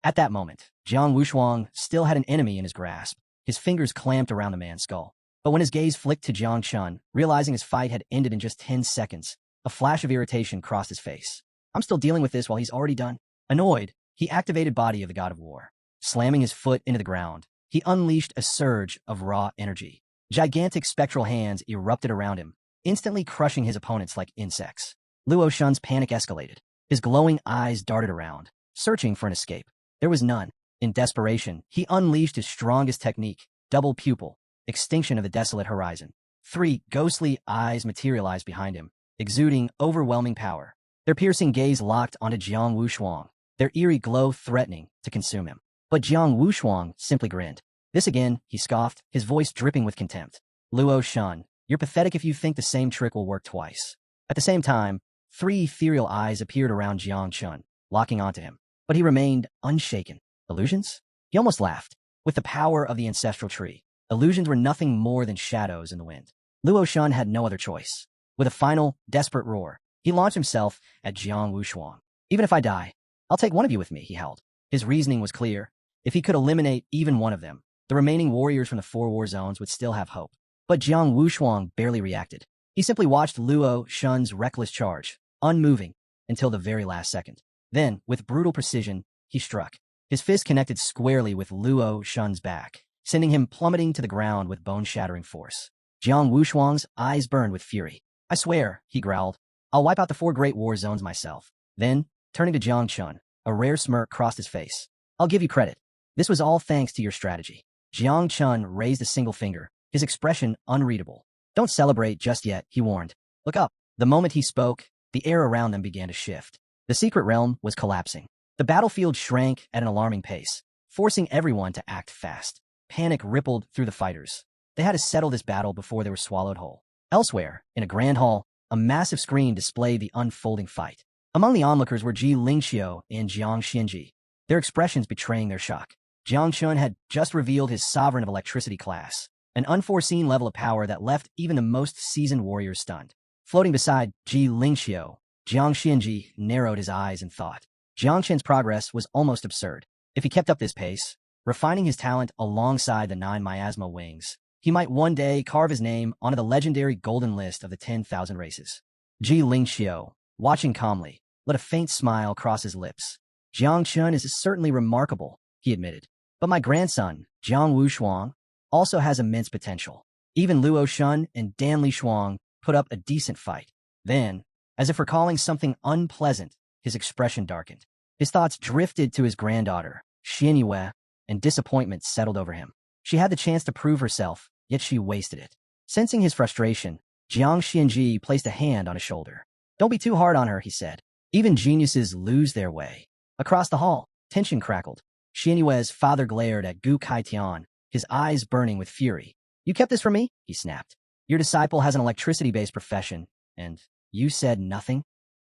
S1: At that moment, Jiang Wushuang still had an enemy in his grasp, his fingers clamped around the man's skull. But when his gaze flicked to Jiang Chun, realizing his fight had ended in just 10 seconds, a flash of irritation crossed his face. I'm still dealing with this while he's already done. Annoyed, he activated Body of the God of War. Slamming his foot into the ground, he unleashed a surge of raw energy. Gigantic spectral hands erupted around him, instantly crushing his opponents like insects. Luo Shun's panic escalated. His glowing eyes darted around, searching for an escape. There was none. In desperation, he unleashed his strongest technique, double pupil, extinction of the desolate horizon. 3 ghostly eyes materialized behind him, exuding overwhelming power. Their piercing gaze locked onto Jiang Wushuang, their eerie glow threatening to consume him. But Jiang Wushuang simply grinned. This again, he scoffed, his voice dripping with contempt. Luo Shun, you're pathetic if you think the same trick will work twice. At the same time, 3 ethereal eyes appeared around Jiang Chun, locking onto him. But he remained unshaken. Illusions? He almost laughed. With the power of the ancestral tree, illusions were nothing more than shadows in the wind. Luo Shun had no other choice. With a final, desperate roar, he launched himself at Jiang Wushuang. Even if I die, I'll take one of you with me, he held. His reasoning was clear. If he could eliminate even one of them, the remaining warriors from the 4 war zones would still have hope. But Jiang Wushuang barely reacted. He simply watched Luo Shun's reckless charge, unmoving, until the very last second. Then, with brutal precision, he struck. His fist connected squarely with Luo Shun's back, sending him plummeting to the ground with bone-shattering force. Jiang Wushuang's eyes burned with fury. I swear, he growled, I'll wipe out the 4 great war zones myself. Then, turning to Jiang Chun, a rare smirk crossed his face. I'll give you credit. This was all thanks to your strategy. Jiang Chun raised a single finger, his expression unreadable. Don't celebrate just yet, he warned. Look up. The moment he spoke, the air around them began to shift. The secret realm was collapsing. The battlefield shrank at an alarming pace, forcing everyone to act fast. Panic rippled through the fighters. They had to settle this battle before they were swallowed whole. Elsewhere, in a grand hall, a massive screen displayed the unfolding fight. Among the onlookers were Ji Lingxiao and Jiang Xianji, their expressions betraying their shock. Jiang Chun had just revealed his Sovereign of Electricity class, an unforeseen level of power that left even the most seasoned warriors stunned. Floating beside Ji Lingxiao, Jiang Xianji narrowed his eyes in thought. Jiang Chen's progress was almost absurd. If he kept up this pace, refining his talent alongside the 9 Miasma wings, he might one day carve his name onto the legendary golden list of the 10,000 races. Ji Lingxiao, watching calmly, let a faint smile cross his lips. Jiang Chun is certainly remarkable, he admitted. But my grandson, Jiang Wushuang, also has immense potential. Even Luo Shun and Dan Li Shuang put up a decent fight. Then, as if recalling something unpleasant, his expression darkened. His thoughts drifted to his granddaughter, Xianyue, and disappointment settled over him. She had the chance to prove herself, yet she wasted it. Sensing his frustration, Jiang Xianji placed a hand on his shoulder. "Don't be too hard on her," he said. "Even geniuses lose their way." Across the hall, tension crackled. Xianyue's father glared at Gu Kaitian, his eyes burning with fury. "You kept this from me?" he snapped. "Your disciple has an electricity-based profession, and you said nothing?"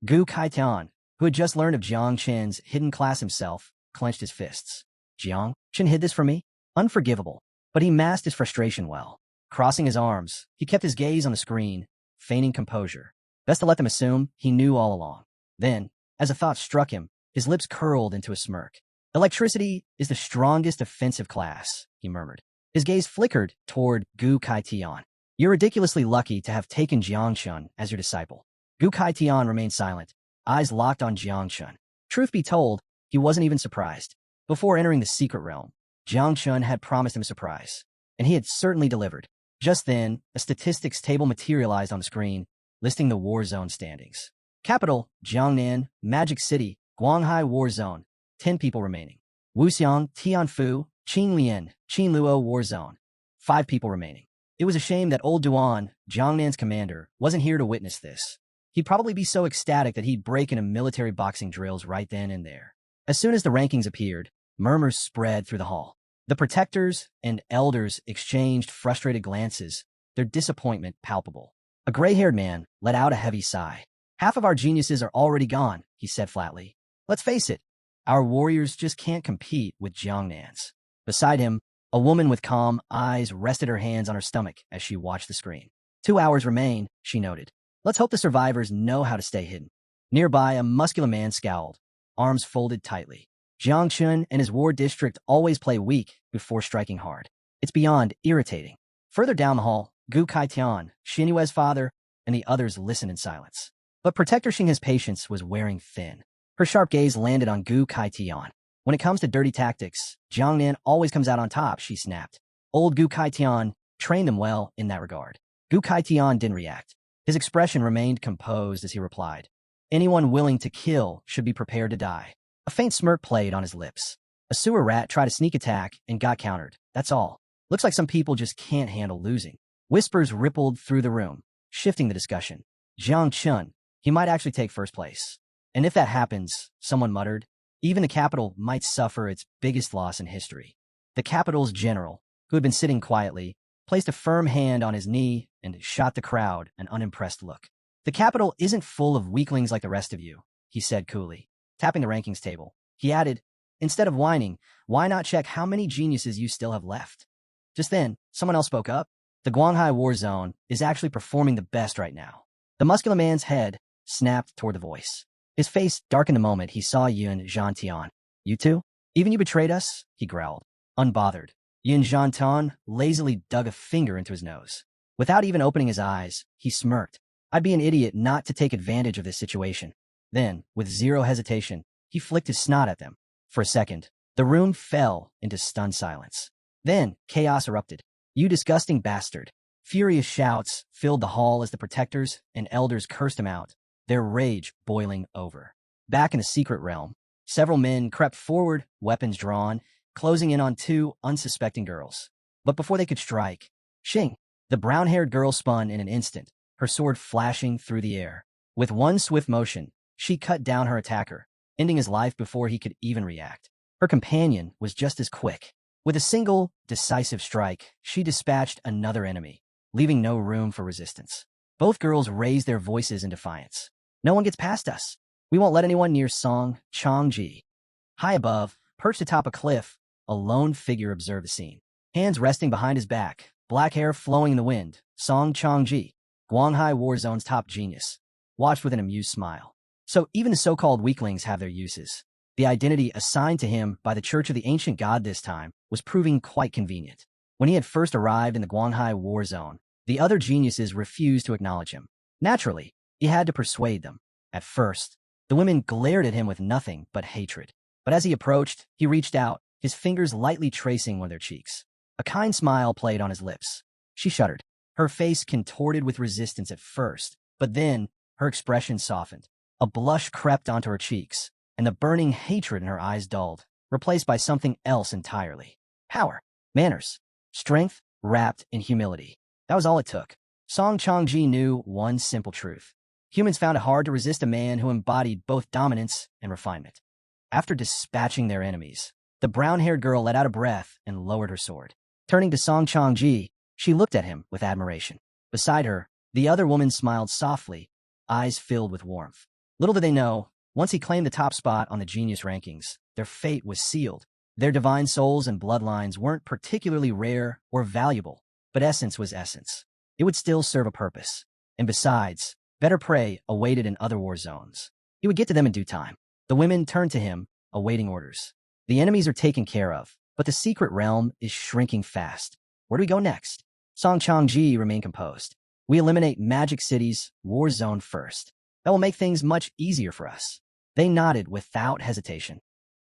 S1: Gu Kaitian, who had just learned of Jiang Chen's hidden class himself, clenched his fists. Jiang Chen hid this from me? Unforgivable. But he masked his frustration well. Crossing his arms, he kept his gaze on the screen, feigning composure. Best to let them assume he knew all along. Then, as a thought struck him, his lips curled into a smirk. "Electricity is the strongest offensive class," he murmured. His gaze flickered toward Gu Kaitian. "You're ridiculously lucky to have taken Jiang Chun as your disciple." Gu Kaitian remained silent, eyes locked on Jiang Chun. Truth be told, he wasn't even surprised. Before entering the secret realm, Jiang Chun had promised him a surprise, and he had certainly delivered. Just then, a statistics table materialized on the screen, listing the war zone standings. Capital, Jiangnan, Magic City, Guanghai War Zone, 10 people remaining. Wuxiang, Tianfu, Qinglian, Qinluo War Zone, 5 people remaining. It was a shame that old Duan, Jiangnan's commander, wasn't here to witness this. He'd probably be so ecstatic that he'd break into military boxing drills right then and there. As soon as the rankings appeared, murmurs spread through the hall. The protectors and elders exchanged frustrated glances, their disappointment palpable. A gray-haired man let out a heavy sigh. "Half of our geniuses are already gone," he said flatly. "Let's face it, our warriors just can't compete with Jiangnan's." Beside him, a woman with calm eyes rested her hands on her stomach as she watched the screen. 2 hours remain, she noted. "Let's hope the survivors know how to stay hidden." Nearby, a muscular man scowled, arms folded tightly. Jiang Chun and his war district always play weak before striking hard. It's beyond irritating. Further down the hall, Gu Kaitian, Xianyue's father, and the others listened in silence. But Protector Xinghe's patience was wearing thin. Her sharp gaze landed on Gu Kaitian. "When it comes to dirty tactics, Jiangnan always comes out on top," she snapped. Old Gu Kaitian trained them well in that regard. Gu Kaitian didn't react. His expression remained composed as he replied, "Anyone willing to kill should be prepared to die." A faint smirk played on his lips. "A sewer rat tried a sneak attack and got countered. That's all. Looks like some people just can't handle losing." Whispers rippled through the room, shifting the discussion. "Jiang Chun, he might actually take first place. And if that happens," someone muttered, "even the capital might suffer its biggest loss in history." The capital's general, who had been sitting quietly, placed a firm hand on his knee and shot the crowd an unimpressed look. "The capital isn't full of weaklings like the rest of you," he said coolly. Tapping the rankings table, he added, "Instead of whining, why not check how many geniuses you still have left?" Just then, someone else spoke up. "The Guanghai War Zone is actually performing the best right now." The muscular man's head snapped toward the voice. His face darkened the moment he saw Yun Zhantian. "You two? Even you betrayed us?" he growled. Unbothered, Yun Zhantian lazily dug a finger into his nose. Without even opening his eyes, he smirked. "I'd be an idiot not to take advantage of this situation." Then, with zero hesitation, he flicked his snot at them. For a second, the room fell into stunned silence. Then, chaos erupted. "You disgusting bastard." Furious shouts filled the hall as the protectors and elders cursed him out, their rage boiling over. Back in the secret realm, several men crept forward, weapons drawn, closing in on 2 unsuspecting girls. But before they could strike, Xing, the brown-haired girl, spun in an instant, her sword flashing through the air. With one swift motion, she cut down her attacker, ending his life before he could even react. Her companion was just as quick. With a single, decisive strike, she dispatched another enemy, leaving no room for resistance. Both girls raised their voices in defiance. "No one gets past us. We won't let anyone near Song Changji." High above, perched atop a cliff, a lone figure observed the scene. Hands resting behind his back, black hair flowing in the wind, Song Changji, Guanghai War Zone's top genius, watched with an amused smile. So even the so-called weaklings have their uses. The identity assigned to him by the Church of the Ancient God this time was proving quite convenient. When he had first arrived in the Guanghai War Zone, the other geniuses refused to acknowledge him. Naturally, he had to persuade them. At first, the women glared at him with nothing but hatred. But as he approached, he reached out, his fingers lightly tracing one of their cheeks. A kind smile played on his lips. She shuddered. Her face contorted with resistance at first, but then her expression softened. A blush crept onto her cheeks, and the burning hatred in her eyes dulled, replaced by something else entirely. Power, manners, strength wrapped in humility. That was all it took. Song Changji knew one simple truth. Humans found it hard to resist a man who embodied both dominance and refinement. After dispatching their enemies, the brown-haired girl let out a breath and lowered her sword. Turning to Song Changji, she looked at him with admiration. Beside her, the other woman smiled softly, eyes filled with warmth. Little did they know, once he claimed the top spot on the genius rankings, their fate was sealed. Their divine souls and bloodlines weren't particularly rare or valuable, but essence was essence. It would still serve a purpose. And besides, better prey awaited in other war zones. He would get to them in due time. The women turned to him, awaiting orders. The enemies are taken care of, but the secret realm is shrinking fast. Where do we go next? Song Changji remained composed. We eliminate Magic City's war zone first. That will make things much easier for us. They nodded without hesitation.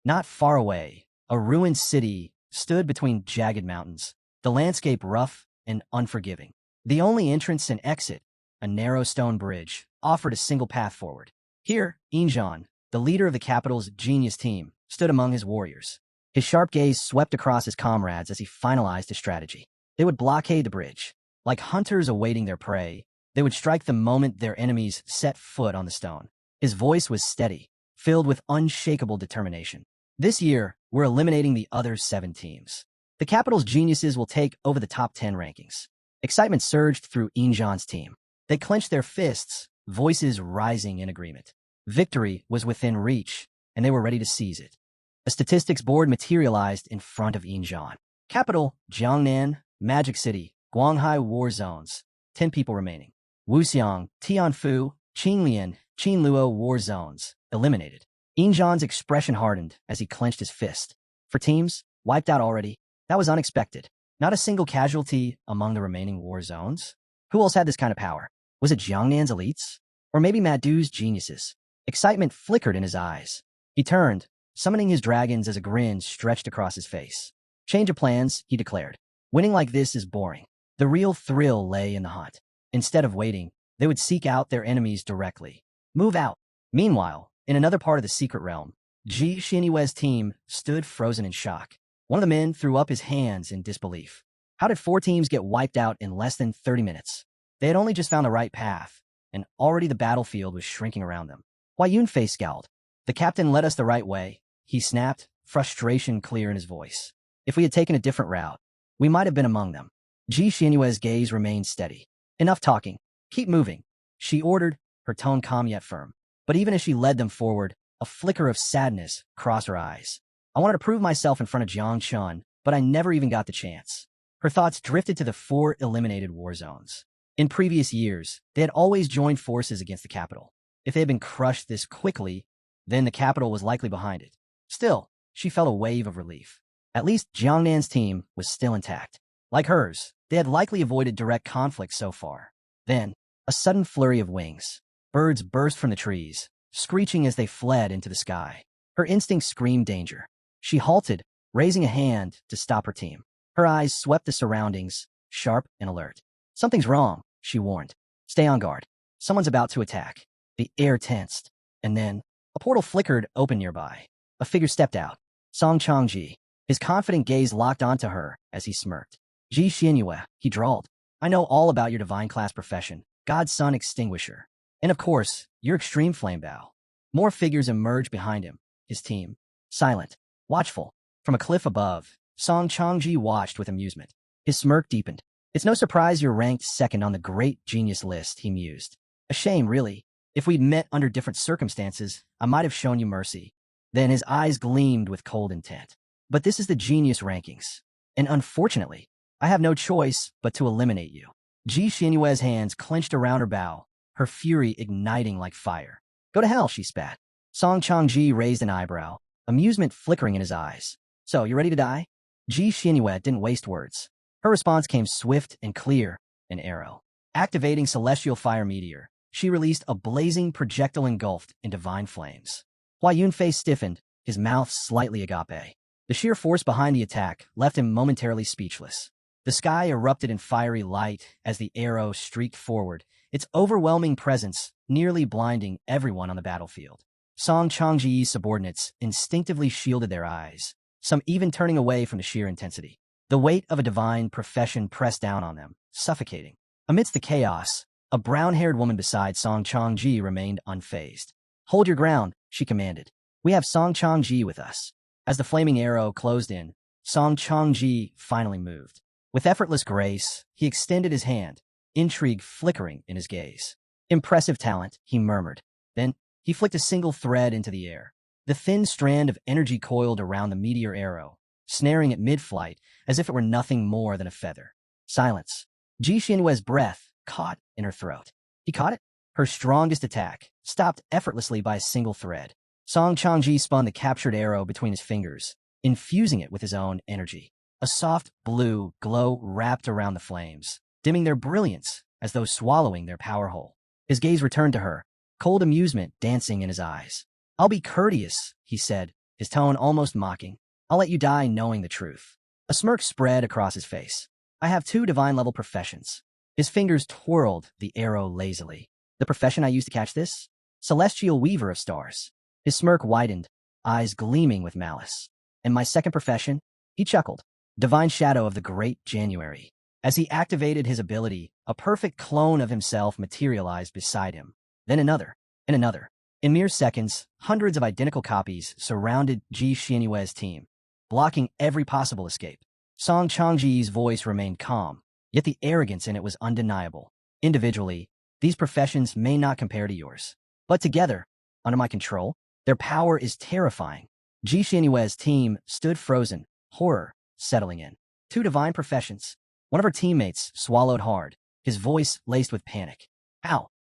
S1: Not far away, a ruined city stood between jagged mountains, the landscape rough and unforgiving. The only entrance and exit, a narrow stone bridge, offered a single path forward. Here, Injan, the leader of the capital's genius team, stood among his warriors. His sharp gaze swept across his comrades as he finalized his strategy. They would blockade the bridge. Like hunters awaiting their prey, they would strike the moment their enemies set foot on the stone. His voice was steady, filled with unshakable determination. This year, we're eliminating the other 7 teams. The capital's geniuses will take over the top 10 rankings. Excitement surged through Injan's team. They clenched their fists, voices rising in agreement. Victory was within reach, and they were ready to seize it. A statistics board materialized in front of Injan. Capital, Jiangnan, Magic City, Guanghai War Zones, 10 people remaining. Wuxiang, Tianfu, Qinglian, Qinluo War Zones, eliminated. Injan's expression hardened as he clenched his fist. For teams, wiped out already, that was unexpected. Not a single casualty among the remaining war zones. Who else had this kind of power? Was it Jiangnan's elites? Or maybe Madu's geniuses? Excitement flickered in his eyes. He turned, summoning his dragons as a grin stretched across his face. Change of plans, he declared. Winning like this is boring. The real thrill lay in the hunt. Instead of waiting, they would seek out their enemies directly. Move out. Meanwhile, in another part of the secret realm, Ji Xinyue's team stood frozen in shock. One of the men threw up his hands in disbelief. How did 4 teams get wiped out in less than 30 minutes? They had only just found the right path, and already the battlefield was shrinking around them. Hua Yunfei scowled. The captain led us the right way, he snapped, frustration clear in his voice. If we had taken a different route, we might have been among them. Ji Xinyue's gaze remained steady. Enough talking. Keep moving, she ordered, her tone calm yet firm. But even as she led them forward, a flicker of sadness crossed her eyes. I wanted to prove myself in front of Jang Chun, but I never even got the chance. Her thoughts drifted to the 4 eliminated war zones. In previous years, they had always joined forces against the capital. If they had been crushed this quickly, then the capital was likely behind it. Still, she felt a wave of relief. At least Jiangnan's team was still intact. Like hers, they had likely avoided direct conflict so far. Then, a sudden flurry of wings. Birds burst from the trees, screeching as they fled into the sky. Her instincts screamed danger. She halted, raising a hand to stop her team. Her eyes swept the surroundings, sharp and alert. Something's wrong, she warned. Stay on guard. Someone's about to attack. The air tensed. And then, a portal flickered open nearby. A figure stepped out. Song Changji. His confident gaze locked onto her as he smirked. Ji Xinyue, he drawled. I know all about your divine class profession, God's Son Extinguisher. And of course, your extreme flame bow. More figures emerged behind him, his team. Silent, watchful. From a cliff above, Song Changji watched with amusement. His smirk deepened. It's no surprise you're ranked second on the great genius list, he mused. A shame, really. If we'd met under different circumstances, I might have shown you mercy. Then his eyes gleamed with cold intent. But this is the genius rankings. And unfortunately, I have no choice but to eliminate you. Ji Xinyue's hands clenched around her bow, her fury igniting like fire. Go to hell, she spat. Song Changji raised an eyebrow, amusement flickering in his eyes. So, you ready to die? Ji Xinyue didn't waste words. Her response came swift and clear, an arrow. Activating Celestial Fire Meteor, she released a blazing projectile engulfed in divine flames. Hua Yunfei stiffened, his mouth slightly agape. The sheer force behind the attack left him momentarily speechless. The sky erupted in fiery light as the arrow streaked forward, its overwhelming presence nearly blinding everyone on the battlefield. Song Changji's subordinates instinctively shielded their eyes, some even turning away from the sheer intensity. The weight of a divine profession pressed down on them, suffocating. Amidst the chaos, a brown-haired woman beside Song Changji remained unfazed. "Hold your ground," she commanded. "We have Song Changji with us." As the flaming arrow closed in, Song Changji finally moved. With effortless grace, he extended his hand, intrigue flickering in his gaze. "Impressive talent," he murmured. Then, he flicked a single thread into the air. The thin strand of energy coiled around the meteor arrow, snaring it mid-flight as if it were nothing more than a feather. Silence. Ji Xianyue's breath caught in her throat. He caught it? Her strongest attack, stopped effortlessly by a single thread. Song Changji spun the captured arrow between his fingers, infusing it with his own energy. A soft blue glow wrapped around the flames, dimming their brilliance as though swallowing their power whole. His gaze returned to her, cold amusement dancing in his eyes. "I'll be courteous," he said, his tone almost mocking. "I'll let you die knowing the truth." A smirk spread across his face. "I have 2 divine-level professions." His fingers twirled the arrow lazily. "The profession I used to catch this? Celestial Weaver of Stars." His smirk widened, eyes gleaming with malice. "And my second profession?" He chuckled. "Divine Shadow of the Great January." As he activated his ability, a perfect clone of himself materialized beside him. Then another, and another. In mere seconds, hundreds of identical copies surrounded Ji Xianyue's team, blocking every possible escape. Song Changji's voice remained calm, yet the arrogance in it was undeniable. "Individually, these professions may not compare to yours. But together, under my control, their power is terrifying." Ji Xianyue's team stood frozen, horror settling in. 2 divine professions. One of her teammates swallowed hard, his voice laced with panic.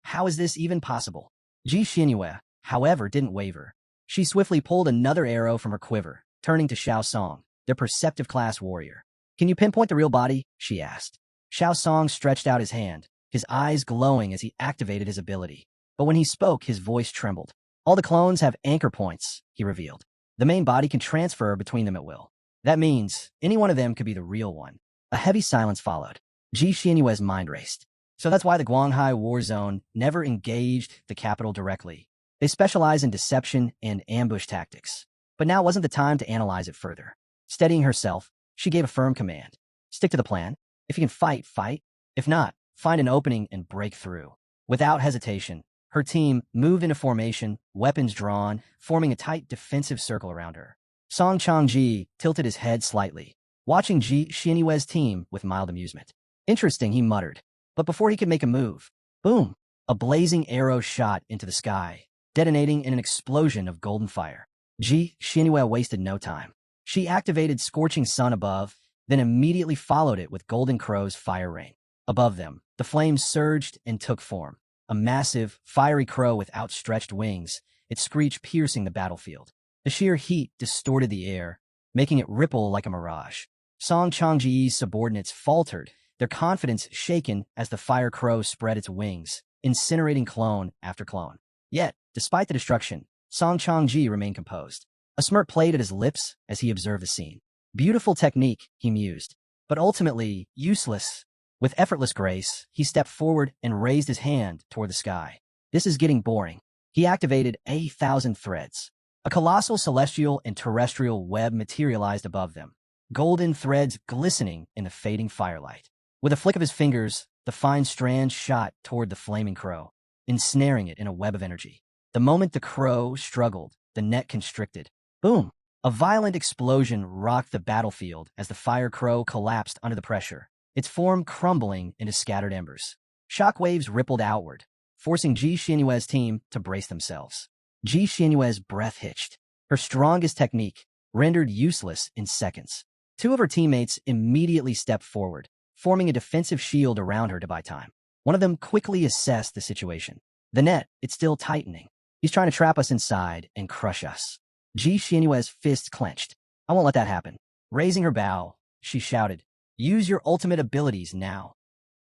S1: How is this even possible?" Ji Xianyue, however, didn't waver. She swiftly pulled another arrow from her quiver, turning to Xiao Song, their perceptive class warrior. "Can you pinpoint the real body?" she asked. Xiao Song stretched out his hand, his eyes glowing as he activated his ability. But when he spoke, his voice trembled. "All the clones have anchor points," he revealed. "The main body can transfer between them at will. That means any one of them could be the real one." A heavy silence followed. Ji Xianyue's mind raced. So that's why the Guanghai War Zone never engaged the capital directly. They specialize in deception and ambush tactics. But now wasn't the time to analyze it further. Steadying herself, she gave a firm command. "Stick to the plan. If you can fight, fight. If not, find an opening and break through." Without hesitation, her team moved into formation, weapons drawn, forming a tight defensive circle around her. Song Changji tilted his head slightly, watching Ji Xianyue's team with mild amusement. "Interesting," he muttered. But before he could make a move, boom, a blazing arrow shot into the sky, detonating in an explosion of golden fire. Ji Xianyue wasted no time. She activated Scorching Sun above, then immediately followed it with Golden Crow's fire rain. Above them, the flames surged and took form. A massive, fiery crow with outstretched wings, its screech piercing the battlefield. The sheer heat distorted the air, making it ripple like a mirage. Song Changji's subordinates faltered, their confidence shaken as the fire crow spread its wings, incinerating clone after clone. Yet, despite the destruction, Song Changji remained composed. A smirk played at his lips as he observed the scene. "Beautiful technique," he mused, "but ultimately useless." With effortless grace, he stepped forward and raised his hand toward the sky. "This is getting boring." He activated 1,000 threads. A colossal celestial and terrestrial web materialized above them, golden threads glistening in the fading firelight. With a flick of his fingers, the fine strand shot toward the flaming crow, ensnaring it in a web of energy. The moment the crow struggled, the net constricted. Boom! A violent explosion rocked the battlefield as the fire crow collapsed under the pressure, its form crumbling into scattered embers. Shockwaves rippled outward, forcing Ji Xianyue's team to brace themselves. Ji Xianyue's breath hitched. Her strongest technique, rendered useless in seconds. 2 of her teammates immediately stepped forward, forming a defensive shield around her to buy time. One of them quickly assessed the situation. "The net, it's still tightening. He's trying to trap us inside and crush us." Ji Xianyue's fists clenched. "I won't let that happen." Raising her bow, she shouted, "Use your ultimate abilities now."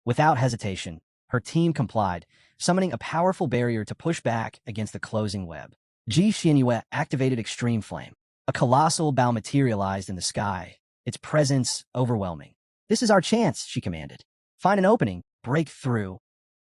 S1: Without hesitation, her team complied, summoning a powerful barrier to push back against the closing web. Ji Xianyue activated Extreme Flame. A colossal bow materialized in the sky, its presence overwhelming. "This is our chance," she commanded. "Find an opening, break through."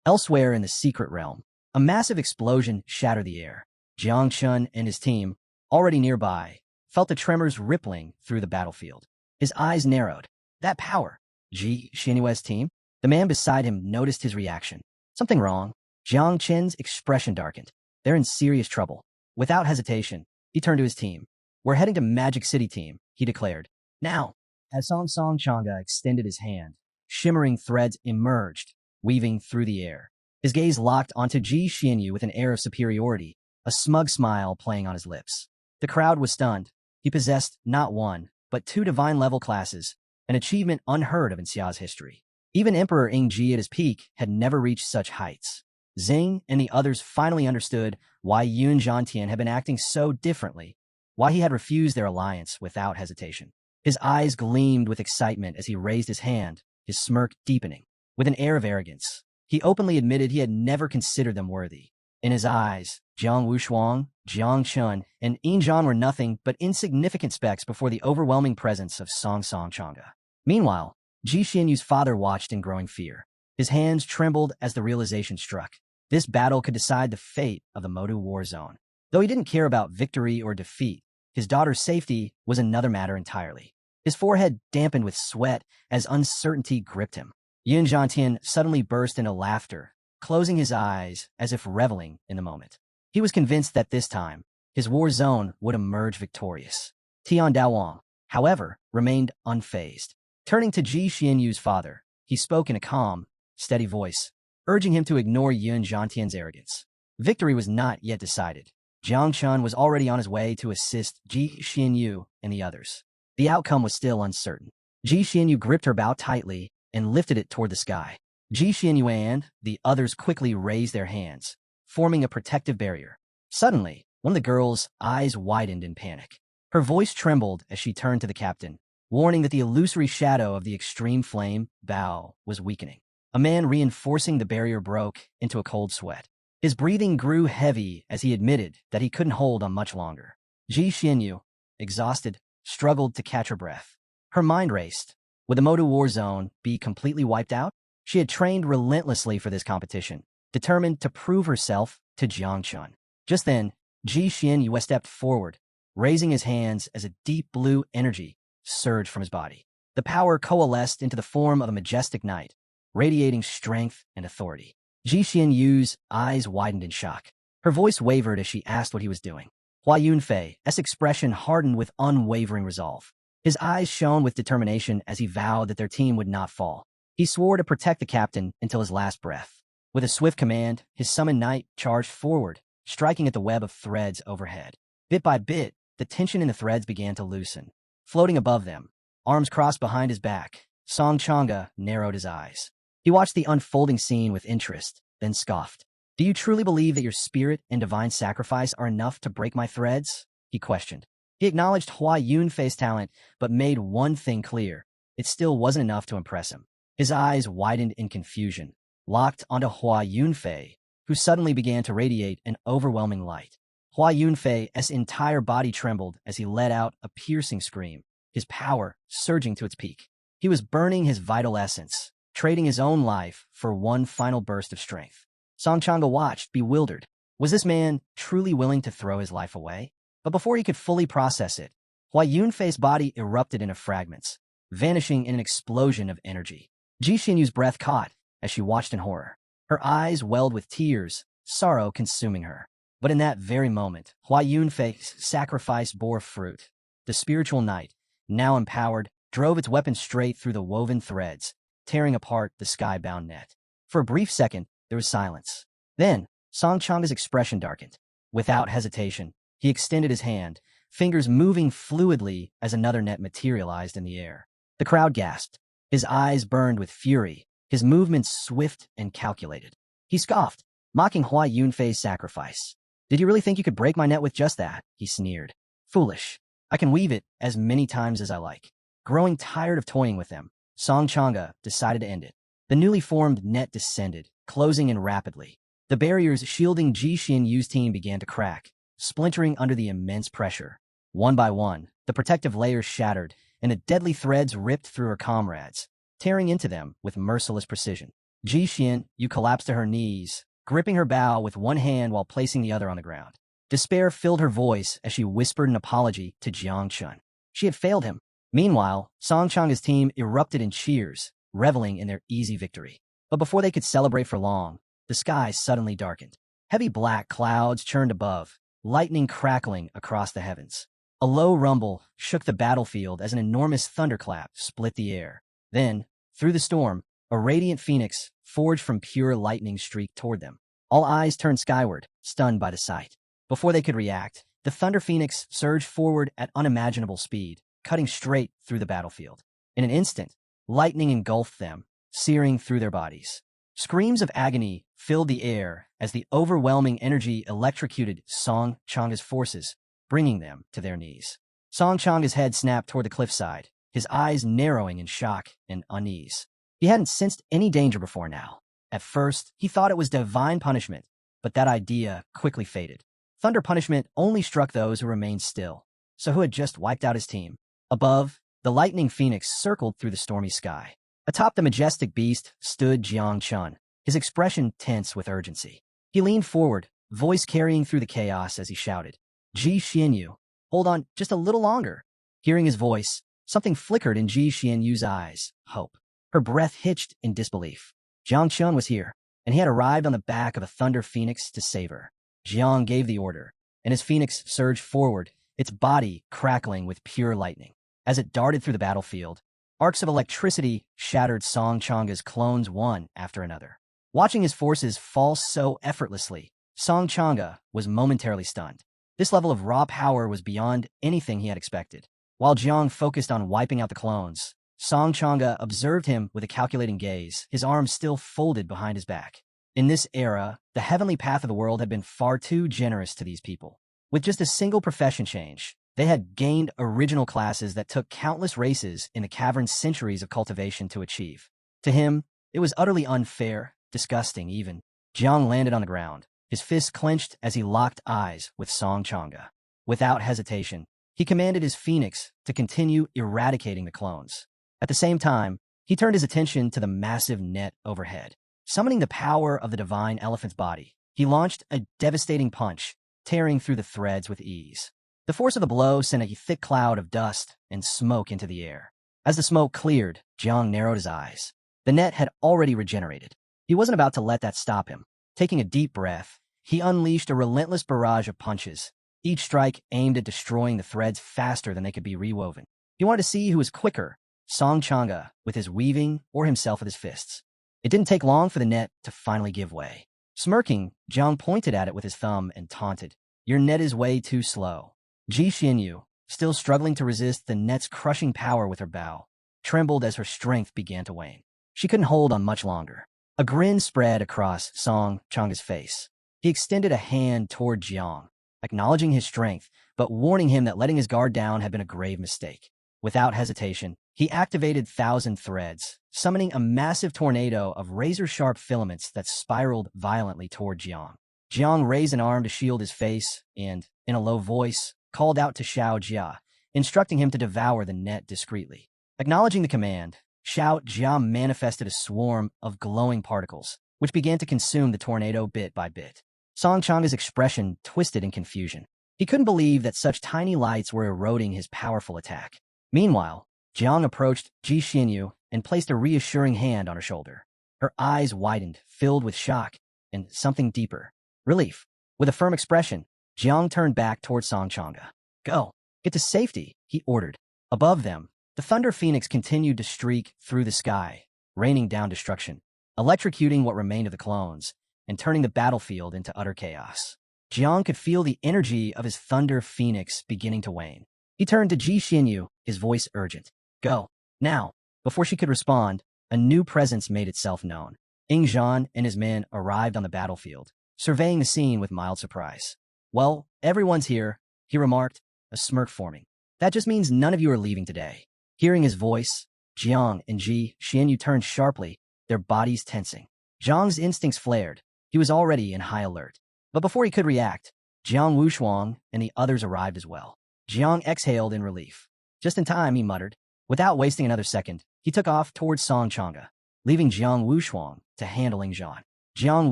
S1: Elsewhere in the secret realm, a massive explosion shattered the air. Jang Chun and his team, already nearby, felt the tremors rippling through the battlefield. His eyes narrowed. That power. Xianyue's team? The man beside him noticed his reaction. Something wrong. Jiang Chen's expression darkened. They're in serious trouble. Without hesitation, he turned to his team. We're heading to Magic City, team, he declared. Now, as Song Changa extended his hand, shimmering threads emerged, weaving through the air. His gaze locked onto Ji Xianyu with an air of superiority, a smug smile playing on his lips. The crowd was stunned. He possessed not one, but two divine-level classes, an achievement unheard of in Xiao's history. Even Emperor Ingji at his peak had never reached such heights. Xing and the others finally understood why Yun Zhantian had been acting so differently, why he had refused their alliance without hesitation. His eyes gleamed with excitement as he raised his hand, his smirk deepening. With an air of arrogance, he openly admitted he had never considered them worthy. In his eyes, Jiang Wushuang, Jiang Chun, and Yin Zhan were nothing but insignificant specks before the overwhelming presence of Song Changa. Meanwhile, Ji Xianyu's father watched in growing fear. His hands trembled as the realization struck. This battle could decide the fate of the Modu war zone. Though he didn't care about victory or defeat, his daughter's safety was another matter entirely. His forehead dampened with sweat as uncertainty gripped him. Yun Zhantian suddenly burst into laughter, closing his eyes as if reveling in the moment. He was convinced that this time, his war zone would emerge victorious. Tian Daowang, however, remained unfazed. Turning to Ji Xianyu's father, he spoke in a calm, steady voice, urging him to ignore Yun Zhantian's arrogance. Victory was not yet decided. Jiang Chun was already on his way to assist Ji Xianyu and the others. The outcome was still uncertain. Ji Xianyu gripped her bow tightly and lifted it toward the sky. Ji Xianyu and the others quickly raised their hands, forming a protective barrier. Suddenly, one of the girl's eyes widened in panic. Her voice trembled as she turned to the captain, warning that the illusory shadow of the extreme flame bow was weakening. A man reinforcing the barrier broke into a cold sweat. His breathing grew heavy as he admitted that he couldn't hold on much longer. Ji Xianyu, exhausted, struggled to catch her breath. Her mind raced. Would the Modu war zone be completely wiped out? She had trained relentlessly for this competition, determined to prove herself to Jiang Chun. Just then, Ji Xianyu stepped forward, raising his hands as a deep blue energy surged from his body. The power coalesced into the form of a majestic knight, radiating strength and authority. Ji Xianyu's eyes widened in shock. Her voice wavered as she asked what he was doing. Hua Yunfei's expression hardened with unwavering resolve. His eyes shone with determination as he vowed that their team would not fall. He swore to protect the captain until his last breath. With a swift command, his summoned knight charged forward, striking at the web of threads overhead. Bit by bit, the tension in the threads began to loosen. Floating above them, arms crossed behind his back, Song Changa narrowed his eyes. He watched the unfolding scene with interest, then scoffed. Do you truly believe that your spirit and divine sacrifice are enough to break my threads? He questioned. He acknowledged Hua Yunfei's talent, but made one thing clear. It still wasn't enough to impress him. His eyes widened in confusion, locked onto Hua Yunfei, who suddenly began to radiate an overwhelming light. Hua Yunfei's entire body trembled as he let out a piercing scream, his power surging to its peak. He was burning his vital essence, trading his own life for one final burst of strength. Song Changa watched, bewildered. Was this man truly willing to throw his life away? But before he could fully process it, Hua Yunfei's body erupted into fragments, vanishing in an explosion of energy. Ji Xianyu's breath caught as she watched in horror. Her eyes welled with tears, sorrow consuming her. But in that very moment, Hua Yunfei's sacrifice bore fruit. The spiritual knight, now empowered, drove its weapon straight through the woven threads, tearing apart the sky-bound net. For a brief second, there was silence. Then, Song Changa's expression darkened. Without hesitation, he extended his hand, fingers moving fluidly as another net materialized in the air. The crowd gasped. His eyes burned with fury, his movements swift and calculated. He scoffed, mocking Hua Yunfei's sacrifice. Did you really think you could break my net with just that? He sneered. Foolish. I can weave it as many times as I like. Growing tired of toying with them, Song Changa decided to end it. The newly formed net descended, closing in rapidly. The barriers shielding Ji Xianyu's team began to crack, splintering under the immense pressure. One by one, the protective layers shattered, and the deadly threads ripped through her comrades, tearing into them with merciless precision. Ji Xianyu collapsed to her knees, gripping her bow with one hand while placing the other on the ground. Despair filled her voice as she whispered an apology to Jang Chun. She had failed him. Meanwhile, Song Changa's team erupted in cheers, reveling in their easy victory. But before they could celebrate for long, the sky suddenly darkened. Heavy black clouds churned above, lightning crackling across the heavens. A low rumble shook the battlefield as an enormous thunderclap split the air. Then, through the storm, a radiant phoenix forged from pure lightning streaked toward them. All eyes turned skyward, stunned by the sight. Before they could react, the Thunder Phoenix surged forward at unimaginable speed, cutting straight through the battlefield. In an instant, lightning engulfed them, searing through their bodies. Screams of agony filled the air as the overwhelming energy electrocuted Song Changa's forces, bringing them to their knees. Song Changa's head snapped toward the cliffside, his eyes narrowing in shock and unease. He hadn't sensed any danger before now. At first, he thought it was divine punishment, but that idea quickly faded. Thunder punishment only struck those who remained still, so who had just wiped out his team. Above, the lightning phoenix circled through the stormy sky. Atop the majestic beast stood Jang Chun, his expression tense with urgency. He leaned forward, voice carrying through the chaos as he shouted, "Ji Xianyu, hold on just a little longer." Hearing his voice, something flickered in Ji Xianyu's eyes, hope. Her breath hitched in disbelief. Jang Chun was here, and he had arrived on the back of a thunder phoenix to save her. Jiang gave the order, and his phoenix surged forward, its body crackling with pure lightning. As it darted through the battlefield, arcs of electricity shattered Song Changa's clones one after another. Watching his forces fall so effortlessly, Song Changa was momentarily stunned. This level of raw power was beyond anything he had expected. While Jiang focused on wiping out the clones, Song Changa observed him with a calculating gaze, his arms still folded behind his back. In this era, the heavenly path of the world had been far too generous to these people. With just a single profession change, they had gained original classes that took countless races in the cavern's centuries of cultivation to achieve. To him, it was utterly unfair, disgusting even. Jiang landed on the ground, his fists clenched as he locked eyes with Song Changa. Without hesitation, he commanded his phoenix to continue eradicating the clones. At the same time, he turned his attention to the massive net overhead. Summoning the power of the divine elephant's body, he launched a devastating punch, tearing through the threads with ease. The force of the blow sent a thick cloud of dust and smoke into the air. As the smoke cleared, Jiang narrowed his eyes. The net had already regenerated. He wasn't about to let that stop him. Taking a deep breath, he unleashed a relentless barrage of punches, each strike aimed at destroying the threads faster than they could be rewoven. He wanted to see who was quicker, Song Changa with his weaving or himself with his fists. It didn't take long for the net to finally give way. Smirking, Jiang pointed at it with his thumb and taunted, "Your net is way too slow." Ji Xianyu, still struggling to resist the net's crushing power with her bow, trembled as her strength began to wane. She couldn't hold on much longer. A grin spread across Song Changa's face. He extended a hand toward Jiang, acknowledging his strength, but warning him that letting his guard down had been a grave mistake. Without hesitation, he activated Thousand Threads, summoning a massive tornado of razor-sharp filaments that spiraled violently toward Jiang. Jiang raised an arm to shield his face and, in a low voice, called out to Xiao Jia, instructing him to devour the net discreetly. Acknowledging the command, Xiao Jia manifested a swarm of glowing particles, which began to consume the tornado bit by bit. Song Changa's expression twisted in confusion. He couldn't believe that such tiny lights were eroding his powerful attack. Meanwhile, Jiang approached Ji Xianyu and placed a reassuring hand on her shoulder. Her eyes widened, filled with shock and something deeper, relief. With a firm expression, Jiang turned back toward Song Changa. "Go, get to safety," he ordered. Above them, the Thunder Phoenix continued to streak through the sky, raining down destruction, electrocuting what remained of the clones, and turning the battlefield into utter chaos. Jiang could feel the energy of his Thunder Phoenix beginning to wane. He turned to Ji Xianyu, his voice urgent. "Go, now." Before she could respond, a new presence made itself known. Ing Zhan and his men arrived on the battlefield, surveying the scene with mild surprise. "Well, everyone's here," he remarked, a smirk forming. "That just means none of you are leaving today." Hearing his voice, Jiang and Ji Xianyu turned sharply, their bodies tensing. Jiang's instincts flared. He was already in high alert. But before he could react, Jiang Wushuang and the others arrived as well. Jiang exhaled in relief. "Just in time," he muttered. Without wasting another second, he took off towards Song Changa, leaving Jiang Wushuang to handle Ing Zhan. Jiang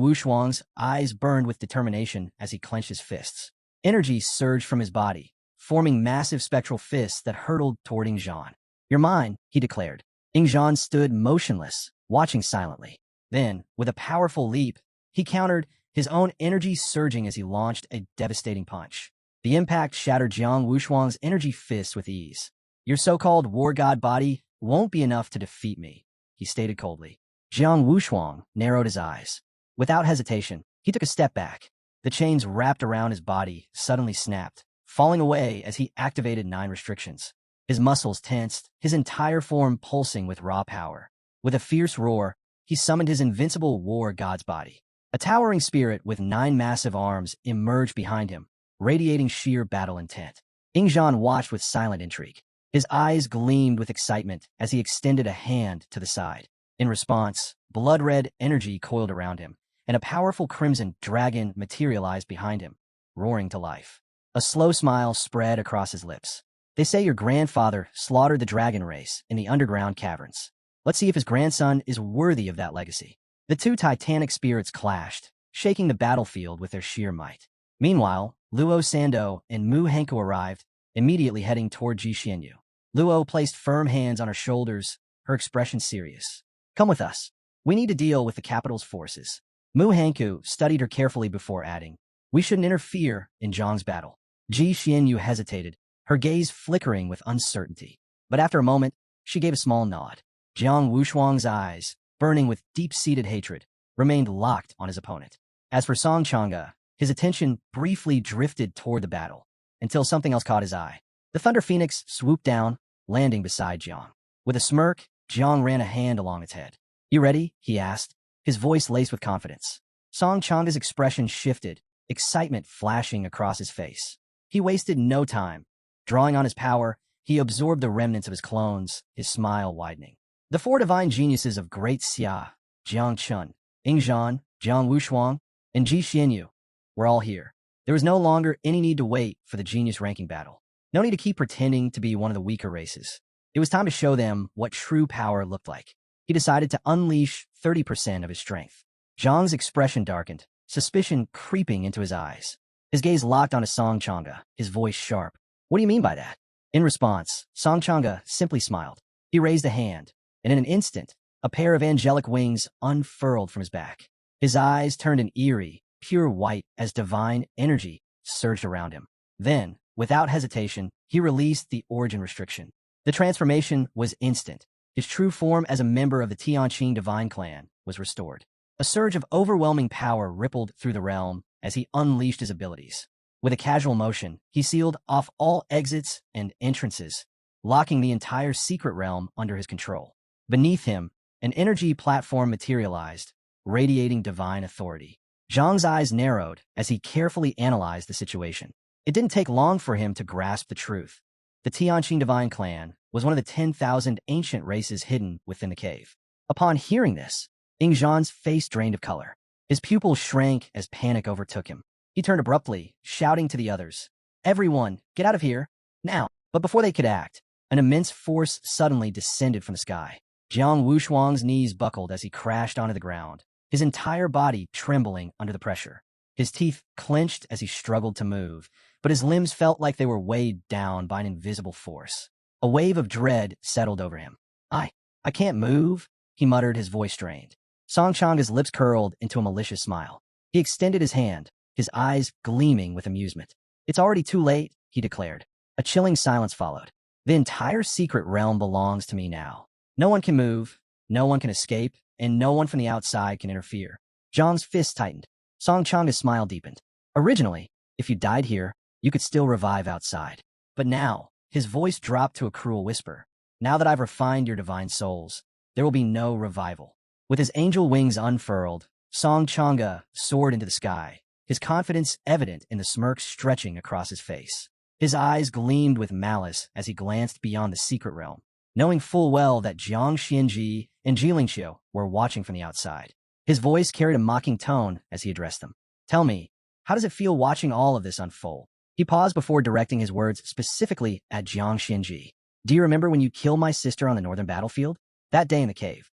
S1: Wushuang's eyes burned with determination as he clenched his fists. Energy surged from his body, forming massive spectral fists that hurtled toward Ingzhan. "You're mine," he declared. Ingzhan stood motionless, watching silently. Then, with a powerful leap, he countered, his own energy surging as he launched a devastating punch. The impact shattered Jiang Wushuang's energy fists with ease. "Your so-called war god body won't be enough to defeat me," he stated coldly. Jiang Wushuang narrowed his eyes. Without hesitation, he took a step back. The chains wrapped around his body suddenly snapped, falling away as he activated 9 restrictions. His muscles tensed, his entire form pulsing with raw power. With a fierce roar, he summoned his invincible war god's body. A towering spirit with 9 massive arms emerged behind him, radiating sheer battle intent. Ingzhan watched with silent intrigue. His eyes gleamed with excitement as he extended a hand to the side. In response, blood-red energy coiled around him, and a powerful crimson dragon materialized behind him, roaring to life. A slow smile spread across his lips. "They say your grandfather slaughtered the dragon race in the underground caverns. Let's see if his grandson is worthy of that legacy." The 2 titanic spirits clashed, shaking the battlefield with their sheer might. Meanwhile, Luo Sando and Mu Hanku arrived, immediately heading toward Ji Xianyu. Luo placed firm hands on her shoulders, her expression serious. "Come with us. We need to deal with the capital's forces." Mu Hanku studied her carefully before adding, "We shouldn't interfere in Zhang's battle." Ji Xianyu hesitated, her gaze flickering with uncertainty. But after a moment, she gave a small nod. Jiang Wushuang's eyes, burning with deep-seated hatred, remained locked on his opponent. As for Song Chang'e, his attention briefly drifted toward the battle, until something else caught his eye. The Thunder Phoenix swooped down, landing beside Jiang. With a smirk, Jiang ran a hand along its head. "You ready?" he asked, his voice laced with confidence. Song Chang'e's expression shifted, excitement flashing across his face. He wasted no time. Drawing on his power, he absorbed the remnants of his clones, his smile widening. The 4 divine geniuses of Great Xia, Jang Chun, Ingzhan, Jiang Wushuang, and Ji Xianyu, were all here. There was no longer any need to wait for the genius ranking battle. No need to keep pretending to be one of the weaker races. It was time to show them what true power looked like. He decided to unleash 30% of his strength. Zhang's expression darkened, suspicion creeping into his eyes. His gaze locked onto Song Chang'e, his voice sharp. "What do you mean by that?" In response, Song Chang'e simply smiled. He raised a hand, and in an instant, a pair of angelic wings unfurled from his back. His eyes turned an eerie, pure white as divine energy surged around him. Then, without hesitation, he released the origin restriction. The transformation was instant. His true form as a member of the Tianqing divine clan was restored. A surge of overwhelming power rippled through the realm as he unleashed his abilities. With a casual motion, he sealed off all exits and entrances, locking the entire secret realm under his control. Beneath him, an energy platform materialized, radiating divine authority. Zhang's eyes narrowed as he carefully analyzed the situation. It didn't take long for him to grasp the truth. The Tianqing divine clan was one of the 10,000 ancient races hidden within the cave. Upon hearing this, Ingzhan's face drained of color. His pupils shrank as panic overtook him. He turned abruptly, shouting to the others, "Everyone, get out of here, now!" But before they could act, an immense force suddenly descended from the sky. Jiang Wushuang's knees buckled as he crashed onto the ground, his entire body trembling under the pressure. His teeth clenched as he struggled to move, but his limbs felt like they were weighed down by an invisible force. A wave of dread settled over him. I can't move," he muttered, his voice strained. Song Chang'e's lips curled into a malicious smile. He extended his hand, his eyes gleaming with amusement. "It's already too late," he declared. A chilling silence followed. "The entire secret realm belongs to me now. No one can move, no one can escape, and no one from the outside can interfere." Zhang's fist tightened. Song Chang'e's smile deepened. "Originally, if you died here, you could still revive outside. But now," his voice dropped to a cruel whisper, "now that I've refined your divine souls, there will be no revival." With his angel wings unfurled, Song Chang'e soared into the sky, his confidence evident in the smirk stretching across his face. His eyes gleamed with malice as he glanced beyond the secret realm, knowing full well that Jiang Xianji and Jilingqiu were watching from the outside. His voice carried a mocking tone as he addressed them. "Tell me, how does it feel watching all of this unfold?" He paused before directing his words specifically at Jiang Xianji. "Do you remember when you killed my sister on the northern battlefield? That day in the cave?"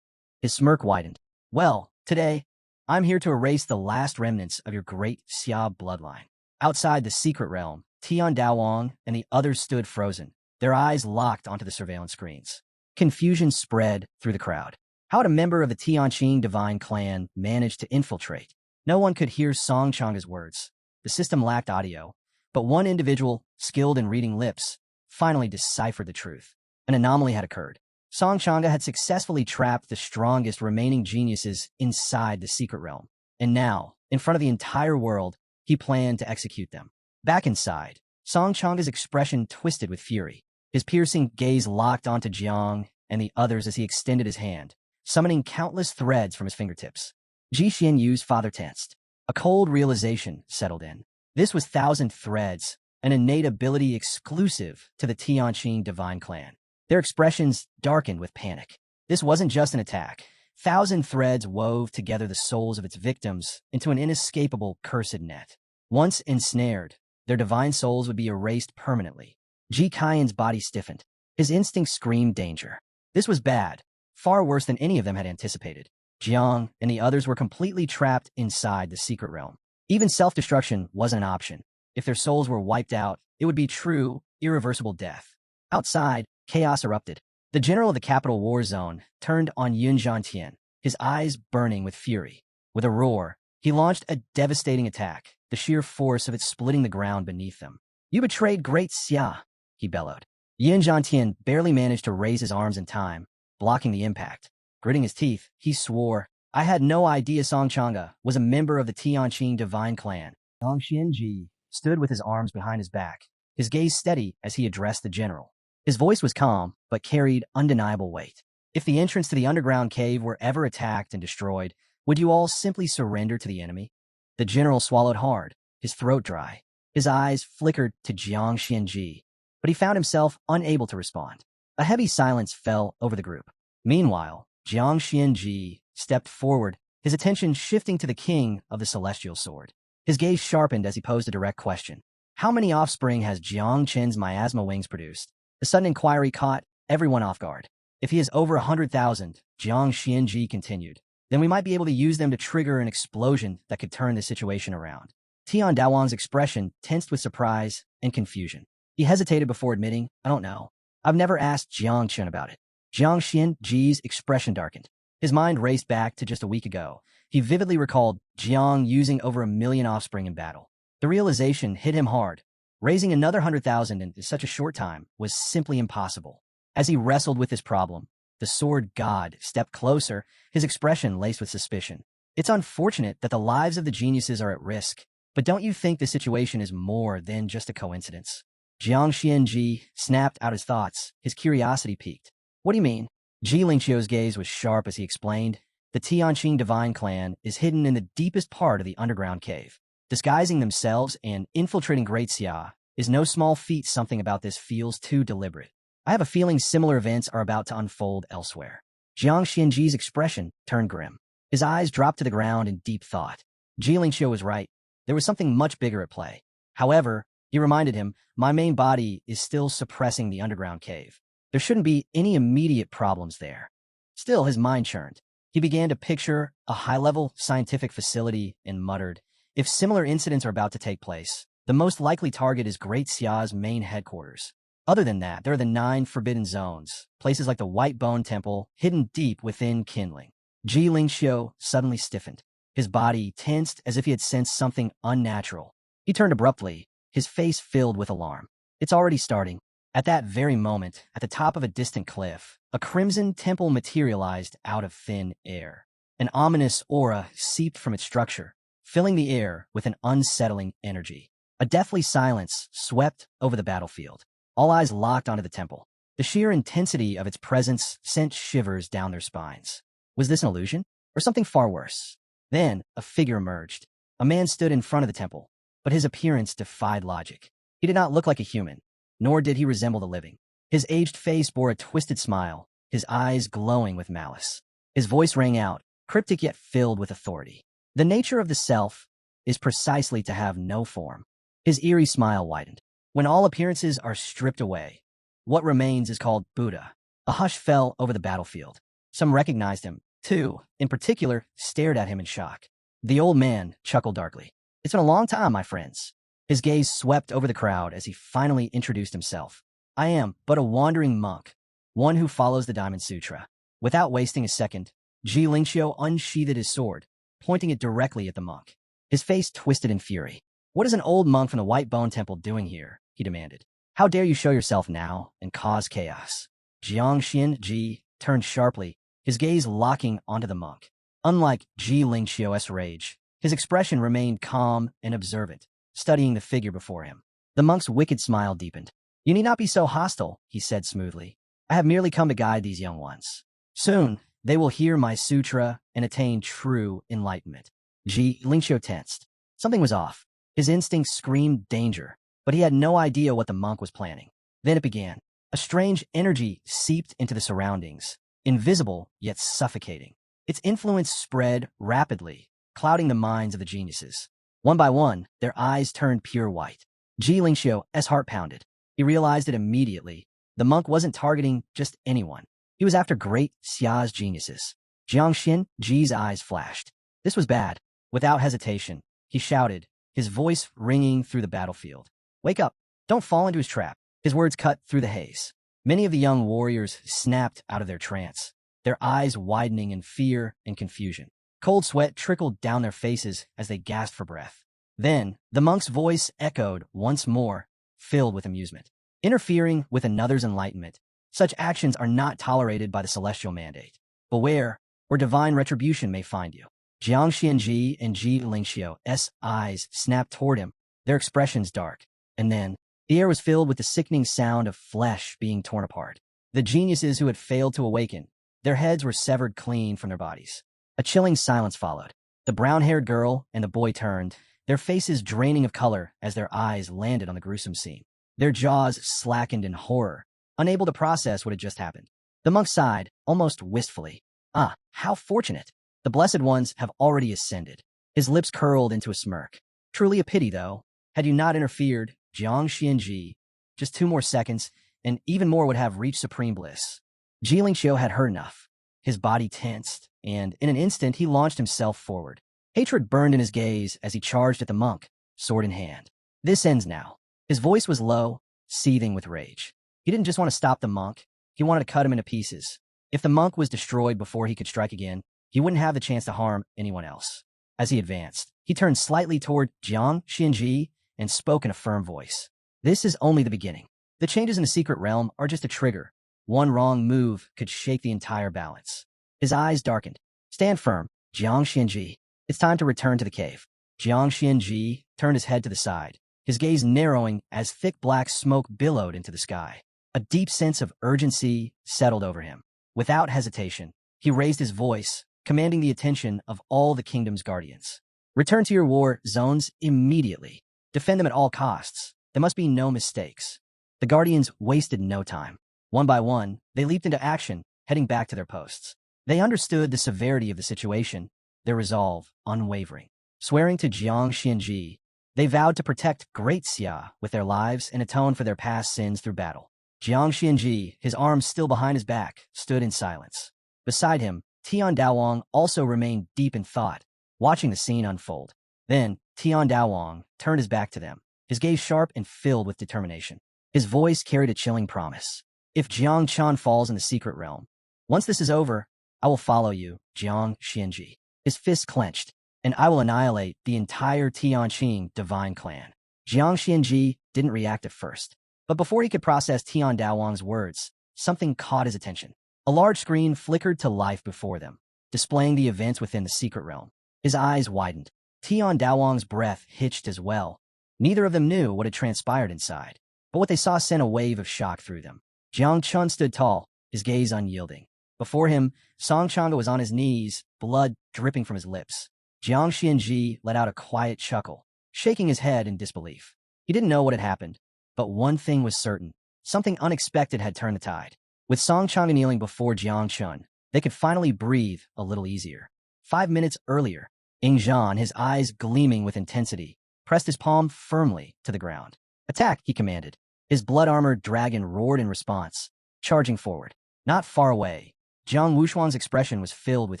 S1: His smirk widened. "Well, today, I'm here to erase the last remnants of your great Xia bloodline." Outside the secret realm, Tian Daowang and the others stood frozen, their eyes locked onto the surveillance screens. Confusion spread through the crowd. How had a member of the Tianqing divine clan managed to infiltrate? No one could hear Song Changa's words. The system lacked audio, but one individual, skilled in reading lips, finally deciphered the truth. An anomaly had occurred. Song Changa had successfully trapped the strongest remaining geniuses inside the secret realm. And now, in front of the entire world, he planned to execute them. Back inside, Song Changa's expression twisted with fury. His piercing gaze locked onto Jiang and the others as he extended his hand, summoning countless threads from his fingertips. Ji Xianyu's father tensed. A cold realization settled in. This was thousand threads, an innate ability exclusive to the Tianqing divine clan. Their expressions darkened with panic. This wasn't just an attack. Thousand threads wove together the souls of its victims into an inescapable cursed net. Once ensnared, their divine souls would be erased permanently. Ji Qian's body stiffened. His instincts screamed danger. This was bad, far worse than any of them had anticipated. Jiang and the others were completely trapped inside the secret realm. Even self-destruction wasn't an option. If their souls were wiped out, it would be true, irreversible death. Outside, chaos erupted. The general of the capital war zone turned on Yun Zhantian, his eyes burning with fury. With a roar, he launched a devastating attack, the sheer force of it splitting the ground beneath them. "You betrayed Great Xia," he bellowed. Yun Zhantian barely managed to raise his arms in time, blocking the impact. Gritting his teeth, he swore, "I had no idea Song Changa was a member of the Tianqing divine clan." Zhang Xianji stood with his arms behind his back, his gaze steady as he addressed the general. His voice was calm, but carried undeniable weight. "If the entrance to the underground cave were ever attacked and destroyed, would you all simply surrender to the enemy?" The general swallowed hard, his throat dry. His eyes flickered to Jiang Xianji, but he found himself unable to respond. A heavy silence fell over the group. Meanwhile, Jiang Xianji stepped forward, his attention shifting to the king of the celestial sword. His gaze sharpened as he posed a direct question. "How many offspring has Jiang Chen's miasma wings produced?" The sudden inquiry caught everyone off guard. "If he has over 100,000, Jiang Xianji continued, then we might be able to use them to trigger an explosion that could turn the situation around." Tian Daowang's expression tensed with surprise and confusion. He hesitated before admitting, "I don't know. I've never asked Jiang Chun about it." Jiang Xianji's expression darkened. His mind raced back to just a week ago. He vividly recalled Jiang using over 1,000,000 offspring in battle. The realization hit him hard. Raising another 100,000 in such a short time was simply impossible. As he wrestled with this problem, the sword god stepped closer, his expression laced with suspicion. "It's unfortunate that the lives of the geniuses are at risk, but don't you think the situation is more than just a coincidence?" Jiang Xianji snapped out his thoughts, his curiosity piqued. "What do you mean?" Ji Lingqiu's gaze was sharp as he explained. "The Tianqing divine clan is hidden in the deepest part of the underground cave. Disguising themselves and infiltrating Great Xia is no small feat. Something about this feels too deliberate. I have a feeling similar events are about to unfold elsewhere." Jiang Xianji's expression turned grim. His eyes dropped to the ground in deep thought. Ji Lingqiu was right. There was something much bigger at play. However, he reminded him, "My main body is still suppressing the underground cave. There shouldn't be any immediate problems there." Still, his mind churned. He began to picture a high-level scientific facility and muttered, "If similar incidents are about to take place, the most likely target is Great Xia's main headquarters. Other than that, there are the 9 forbidden zones, places like the White Bone Temple, hidden deep within Kindling." Ji Lingqiu suddenly stiffened. His body tensed as if he had sensed something unnatural. He turned abruptly, his face filled with alarm. "It's already starting." At that very moment, at the top of a distant cliff, a crimson temple materialized out of thin air. An ominous aura seeped from its structure, filling the air with an unsettling energy. A deathly silence swept over the battlefield. All eyes locked onto the temple. The sheer intensity of its presence sent shivers down their spines. Was this an illusion, or something far worse? Then, a figure emerged. A man stood in front of the temple, but his appearance defied logic. He did not look like a human, nor did he resemble the living. His aged face bore a twisted smile, his eyes glowing with malice. His voice rang out, cryptic yet filled with authority. "The nature of the self is precisely to have no form." His eerie smile widened. "When all appearances are stripped away, what remains is called Buddha." A hush fell over the battlefield. Some recognized him. 2, in particular, stared at him in shock. The old man chuckled darkly. "It's been a long time, my friends. His gaze swept over the crowd as he finally introduced himself. I am but a wandering monk, one who follows the Diamond Sutra. Without wasting a second, Ji Lingxiu unsheathed his sword, pointing it directly at the monk. His face twisted in fury. What is an old monk from the White Bone Temple doing here? He demanded. How dare you show yourself now and cause chaos? Jiang Xianji turned sharply, his gaze locking onto the monk. Unlike Ji Lingxiu's rage, his expression remained calm and observant, studying the figure before him. The monk's wicked smile deepened. You need not be so hostile, he said smoothly. I have merely come to guide these young ones. Soon, they will hear my sutra and attain true enlightenment. Ji Lingxiu tensed. Something was off. His instincts screamed danger, but he had no idea what the monk was planning. Then it began. A strange energy seeped into the surroundings, invisible yet suffocating. Its influence spread rapidly, clouding the minds of the geniuses. One by one, their eyes turned pure white. Ji Lingxiu's heart pounded. He realized it immediately. The monk wasn't targeting just anyone. He was after great Xia's geniuses. Jiang Xin Ji's eyes flashed. This was bad. Without hesitation, he shouted, his voice ringing through the battlefield. Wake up. Don't fall into his trap. His words cut through the haze. Many of the young warriors snapped out of their trance, their eyes widening in fear and confusion. Cold sweat trickled down their faces as they gasped for breath. Then, the monk's voice echoed once more, filled with amusement. Interfering with another's enlightenment, such actions are not tolerated by the celestial mandate. Beware, or divine retribution may find you. Jiang Xianji and Ji Lingxiu's eyes snapped toward him, their expressions dark. And then, the air was filled with the sickening sound of flesh being torn apart. The geniuses who had failed to awaken, their heads were severed clean from their bodies. A chilling silence followed. The brown-haired girl and the boy turned, their faces draining of color as their eyes landed on the gruesome scene. Their jaws slackened in horror, unable to process what had just happened. The monk sighed, almost wistfully. Ah, how fortunate. The Blessed Ones have already ascended. His lips curled into a smirk. Truly a pity, though. Had you not interfered, Jiang Xianji, just 2 more seconds, and even more would have reached supreme bliss. Ji Lingxiu had heard enough. His body tensed, and in an instant he launched himself forward. Hatred burned in his gaze as he charged at the monk, sword in hand. This ends now. His voice was low, seething with rage. He didn't just want to stop the monk, he wanted to cut him into pieces. If the monk was destroyed before he could strike again, he wouldn't have the chance to harm anyone else. As he advanced, he turned slightly toward Jiang Xianji and spoke in a firm voice. This is only the beginning. The changes in the secret realm are just a trigger. One wrong move could shake the entire balance. His eyes darkened. Stand firm, Jiang Xianji. It's time to return to the cave. Jiang Xianji turned his head to the side, his gaze narrowing as thick black smoke billowed into the sky. A deep sense of urgency settled over him. Without hesitation, he raised his voice, commanding the attention of all the kingdom's guardians. Return to your war zones immediately. Defend them at all costs. There must be no mistakes. The guardians wasted no time. One by one, they leaped into action, heading back to their posts. They understood the severity of the situation, their resolve unwavering. Swearing to Jiang Xianji, they vowed to protect Great Xia with their lives and atone for their past sins through battle. Jiang Xianji, his arms still behind his back, stood in silence. Beside him, Tian Daowang also remained deep in thought, watching the scene unfold. Then, Tian Daowang turned his back to them, his gaze sharp and filled with determination. His voice carried a chilling promise. If Jiang Chun falls in the secret realm, once this is over, I will follow you, Jiang Xianji. His fists clenched, and I will annihilate the entire Tianqing divine clan. Jiang Xianji didn't react at first, but before he could process Tian Daowang's words, something caught his attention. A large screen flickered to life before them, displaying the events within the secret realm. His eyes widened. Tian Daowang's breath hitched as well. Neither of them knew what had transpired inside, but what they saw sent a wave of shock through them. Jiang Chun stood tall, his gaze unyielding. Before him, Song Changa was on his knees, blood dripping from his lips. Jiang Xianji let out a quiet chuckle, shaking his head in disbelief. He didn't know what had happened, but one thing was certain. Something unexpected had turned the tide. With Song Changa kneeling before Jiang Chun, they could finally breathe a little easier. 5 minutes earlier, Ing Zhan, his eyes gleaming with intensity, pressed his palm firmly to the ground. Attack, he commanded. His blood-armored dragon roared in response, charging forward. Not far away, Jiang Wushuang's expression was filled with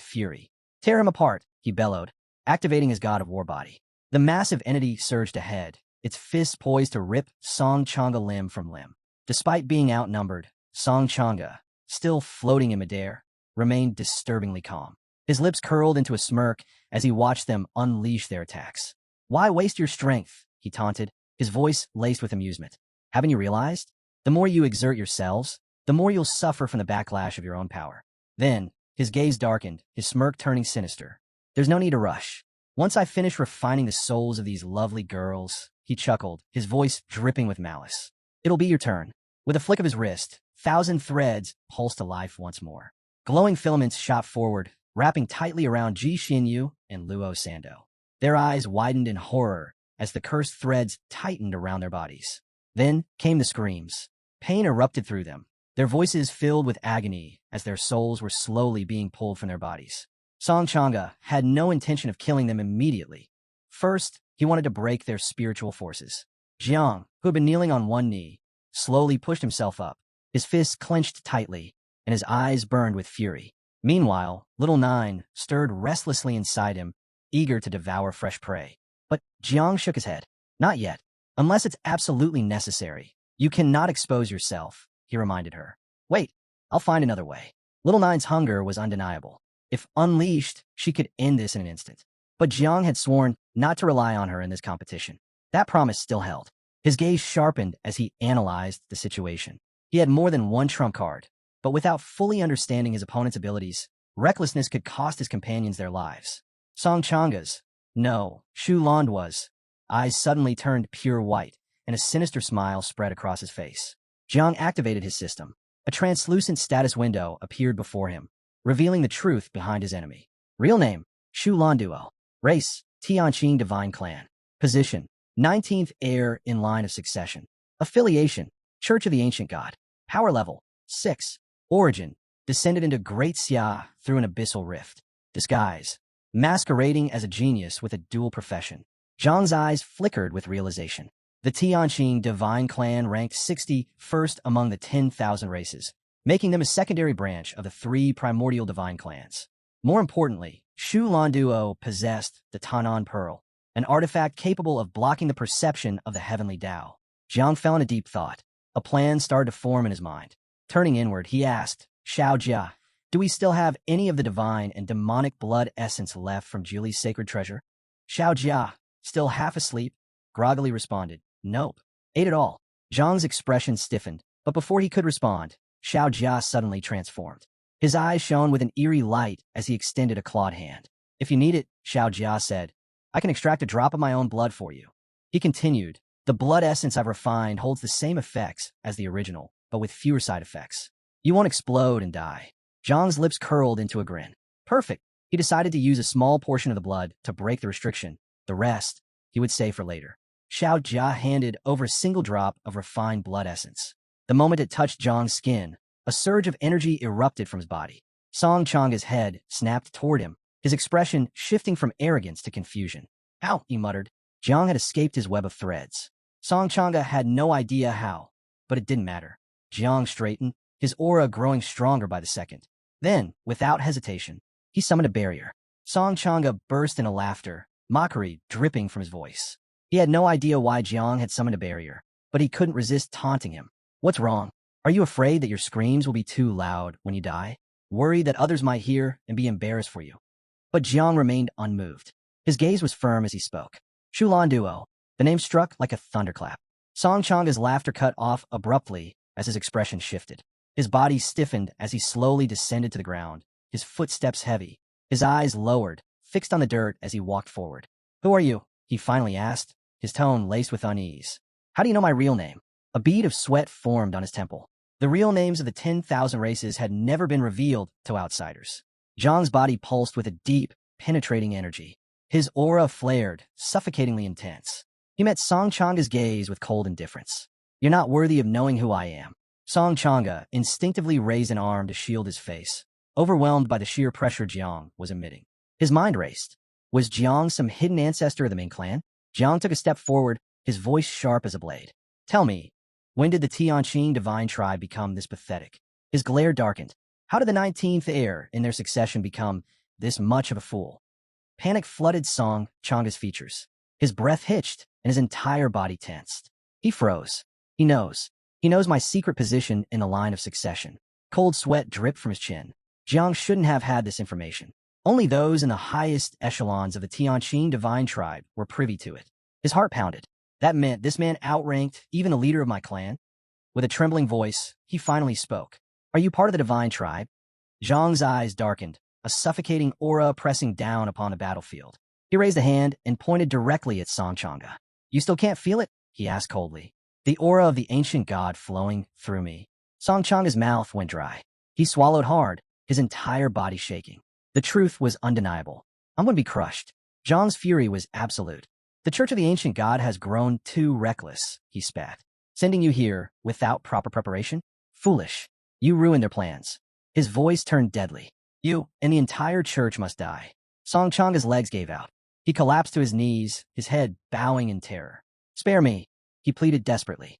S1: fury. Tear him apart, he bellowed, activating his god of war body. The massive entity surged ahead, its fist poised to rip Song Changa limb from limb. Despite being outnumbered, Song Changa, still floating in midair, remained disturbingly calm. His lips curled into a smirk as he watched them unleash their attacks. "Why waste your strength?" he taunted, his voice laced with amusement. "Haven't you realized? The more you exert yourselves, the more you'll suffer from the backlash of your own power." Then, his gaze darkened, his smirk turning sinister. "There's no need to rush. Once I finish refining the souls of these lovely girls," he chuckled, his voice dripping with malice. "It'll be your turn." With a flick of his wrist, 1,000 threads pulsed to life once more. Glowing filaments shot forward, wrapping tightly around Ji Xinyu and Luo Sando. Their eyes widened in horror as the cursed threads tightened around their bodies. Then came the screams. Pain erupted through them, their voices filled with agony as their souls were slowly being pulled from their bodies. Song Changa had no intention of killing them immediately. First, he wanted to break their spiritual forces. Jiang, who had been kneeling on one knee, slowly pushed himself up, his fists clenched tightly, and his eyes burned with fury. Meanwhile, Little Nine stirred restlessly inside him, eager to devour fresh prey. But Jiang shook his head. "Not yet. Unless it's absolutely necessary. You cannot expose yourself," he reminded her. "Wait, I'll find another way." Little Nine's hunger was undeniable. If unleashed, she could end this in an instant. But Jiang had sworn not to rely on her in this competition. That promise still held. His gaze sharpened as he analyzed the situation. He had more than one trump card, but without fully understanding his opponent's abilities, recklessness could cost his companions their lives. Song Changa's, no, Shu Landua's, eyes suddenly turned pure white, and a sinister smile spread across his face. Jiang activated his system. A translucent status window appeared before him, revealing the truth behind his enemy. Real name, Shu Landuo. Race, Tianqing Divine Clan. Position, 19th heir in line of succession. Affiliation, Church of the Ancient God. Power level, 6. Origin, descended into Great Xia through an abyssal rift. Disguise, masquerading as a genius with a dual profession. Zhang's eyes flickered with realization. The Tianqing Divine Clan ranked 61st among the 10,000 races, making them a secondary branch of the 3 primordial divine clans. More importantly, Shu Landuo possessed the Tanan Pearl, an artifact capable of blocking the perception of the heavenly Tao. Jiang fell in a deep thought. A plan started to form in his mind. Turning inward, he asked, "Xiao Jia, do we still have any of the divine and demonic blood essence left from Julie's sacred treasure?" Xiao Jia, still half asleep, groggily responded, "Nope. Ate it all." Zhang's expression stiffened, but before he could respond, Xiao Jia suddenly transformed. His eyes shone with an eerie light as he extended a clawed hand. "If you need it," Xiao Jia said, "I can extract a drop of my own blood for you." He continued, "The blood essence I've refined holds the same effects as the original, but with fewer side effects. You won't explode and die." Zhang's lips curled into a grin. Perfect. He decided to use a small portion of the blood to break the restriction. The rest, he would save for later. Xiao Jia handed over a single drop of refined blood essence. The moment it touched Zhang's skin, a surge of energy erupted from his body. Song Changa's head snapped toward him, his expression shifting from arrogance to confusion. "Ow," he muttered. Jiang had escaped his web of threads. Song Changa had no idea how, but it didn't matter. Jiang straightened, his aura growing stronger by the second. Then, without hesitation, he summoned a barrier. Song Changa burst into laughter, mockery dripping from his voice. He had no idea why Jiang had summoned a barrier, but he couldn't resist taunting him. "What's wrong? Are you afraid that your screams will be too loud when you die? Worried that others might hear and be embarrassed for you?" But Jiang remained unmoved. His gaze was firm as he spoke. "Shu Landuo." The name struck like a thunderclap. Song Changa's laughter cut off abruptly as his expression shifted. His body stiffened as he slowly descended to the ground, his footsteps heavy, his eyes lowered, fixed on the dirt as he walked forward. "Who are you?" he finally asked, his tone laced with unease. "How do you know my real name?" A bead of sweat formed on his temple. The real names of the 10,000 races had never been revealed to outsiders. Zhang's body pulsed with a deep, penetrating energy. His aura flared, suffocatingly intense. He met Song Changa's gaze with cold indifference. "You're not worthy of knowing who I am." Song Changa instinctively raised an arm to shield his face, overwhelmed by the sheer pressure Jiang was emitting. His mind raced. Was Jiang some hidden ancestor of the main clan? Jiang took a step forward, his voice sharp as a blade. "Tell me, when did the Tianqing divine tribe become this pathetic?" His glare darkened. How did the 19th heir in their succession become this much of a fool? Panic flooded Song Changa's features. His breath hitched and his entire body tensed. He froze. He knows. He knows my secret position in the line of succession. Cold sweat dripped from his chin. Jiang shouldn't have had this information. Only those in the highest echelons of the Tianqing divine tribe were privy to it. His heart pounded. That meant this man outranked even the leader of my clan. With a trembling voice, he finally spoke. Are you part of the divine tribe? Zhang's eyes darkened, a suffocating aura pressing down upon the battlefield. He raised a hand and pointed directly at Song Chang'e. You still can't feel it? He asked coldly. The aura of the ancient god flowing through me. Song Chang'e's mouth went dry. He swallowed hard, his entire body shaking. The truth was undeniable. I'm going to be crushed. Zhang's fury was absolute. The Church of the Ancient God has grown too reckless, he spat. Sending you here without proper preparation? Foolish. You ruined their plans. His voice turned deadly. You and the entire church must die. Song Chang'e's legs gave out. He collapsed to his knees, his head bowing in terror. Spare me, he pleaded desperately.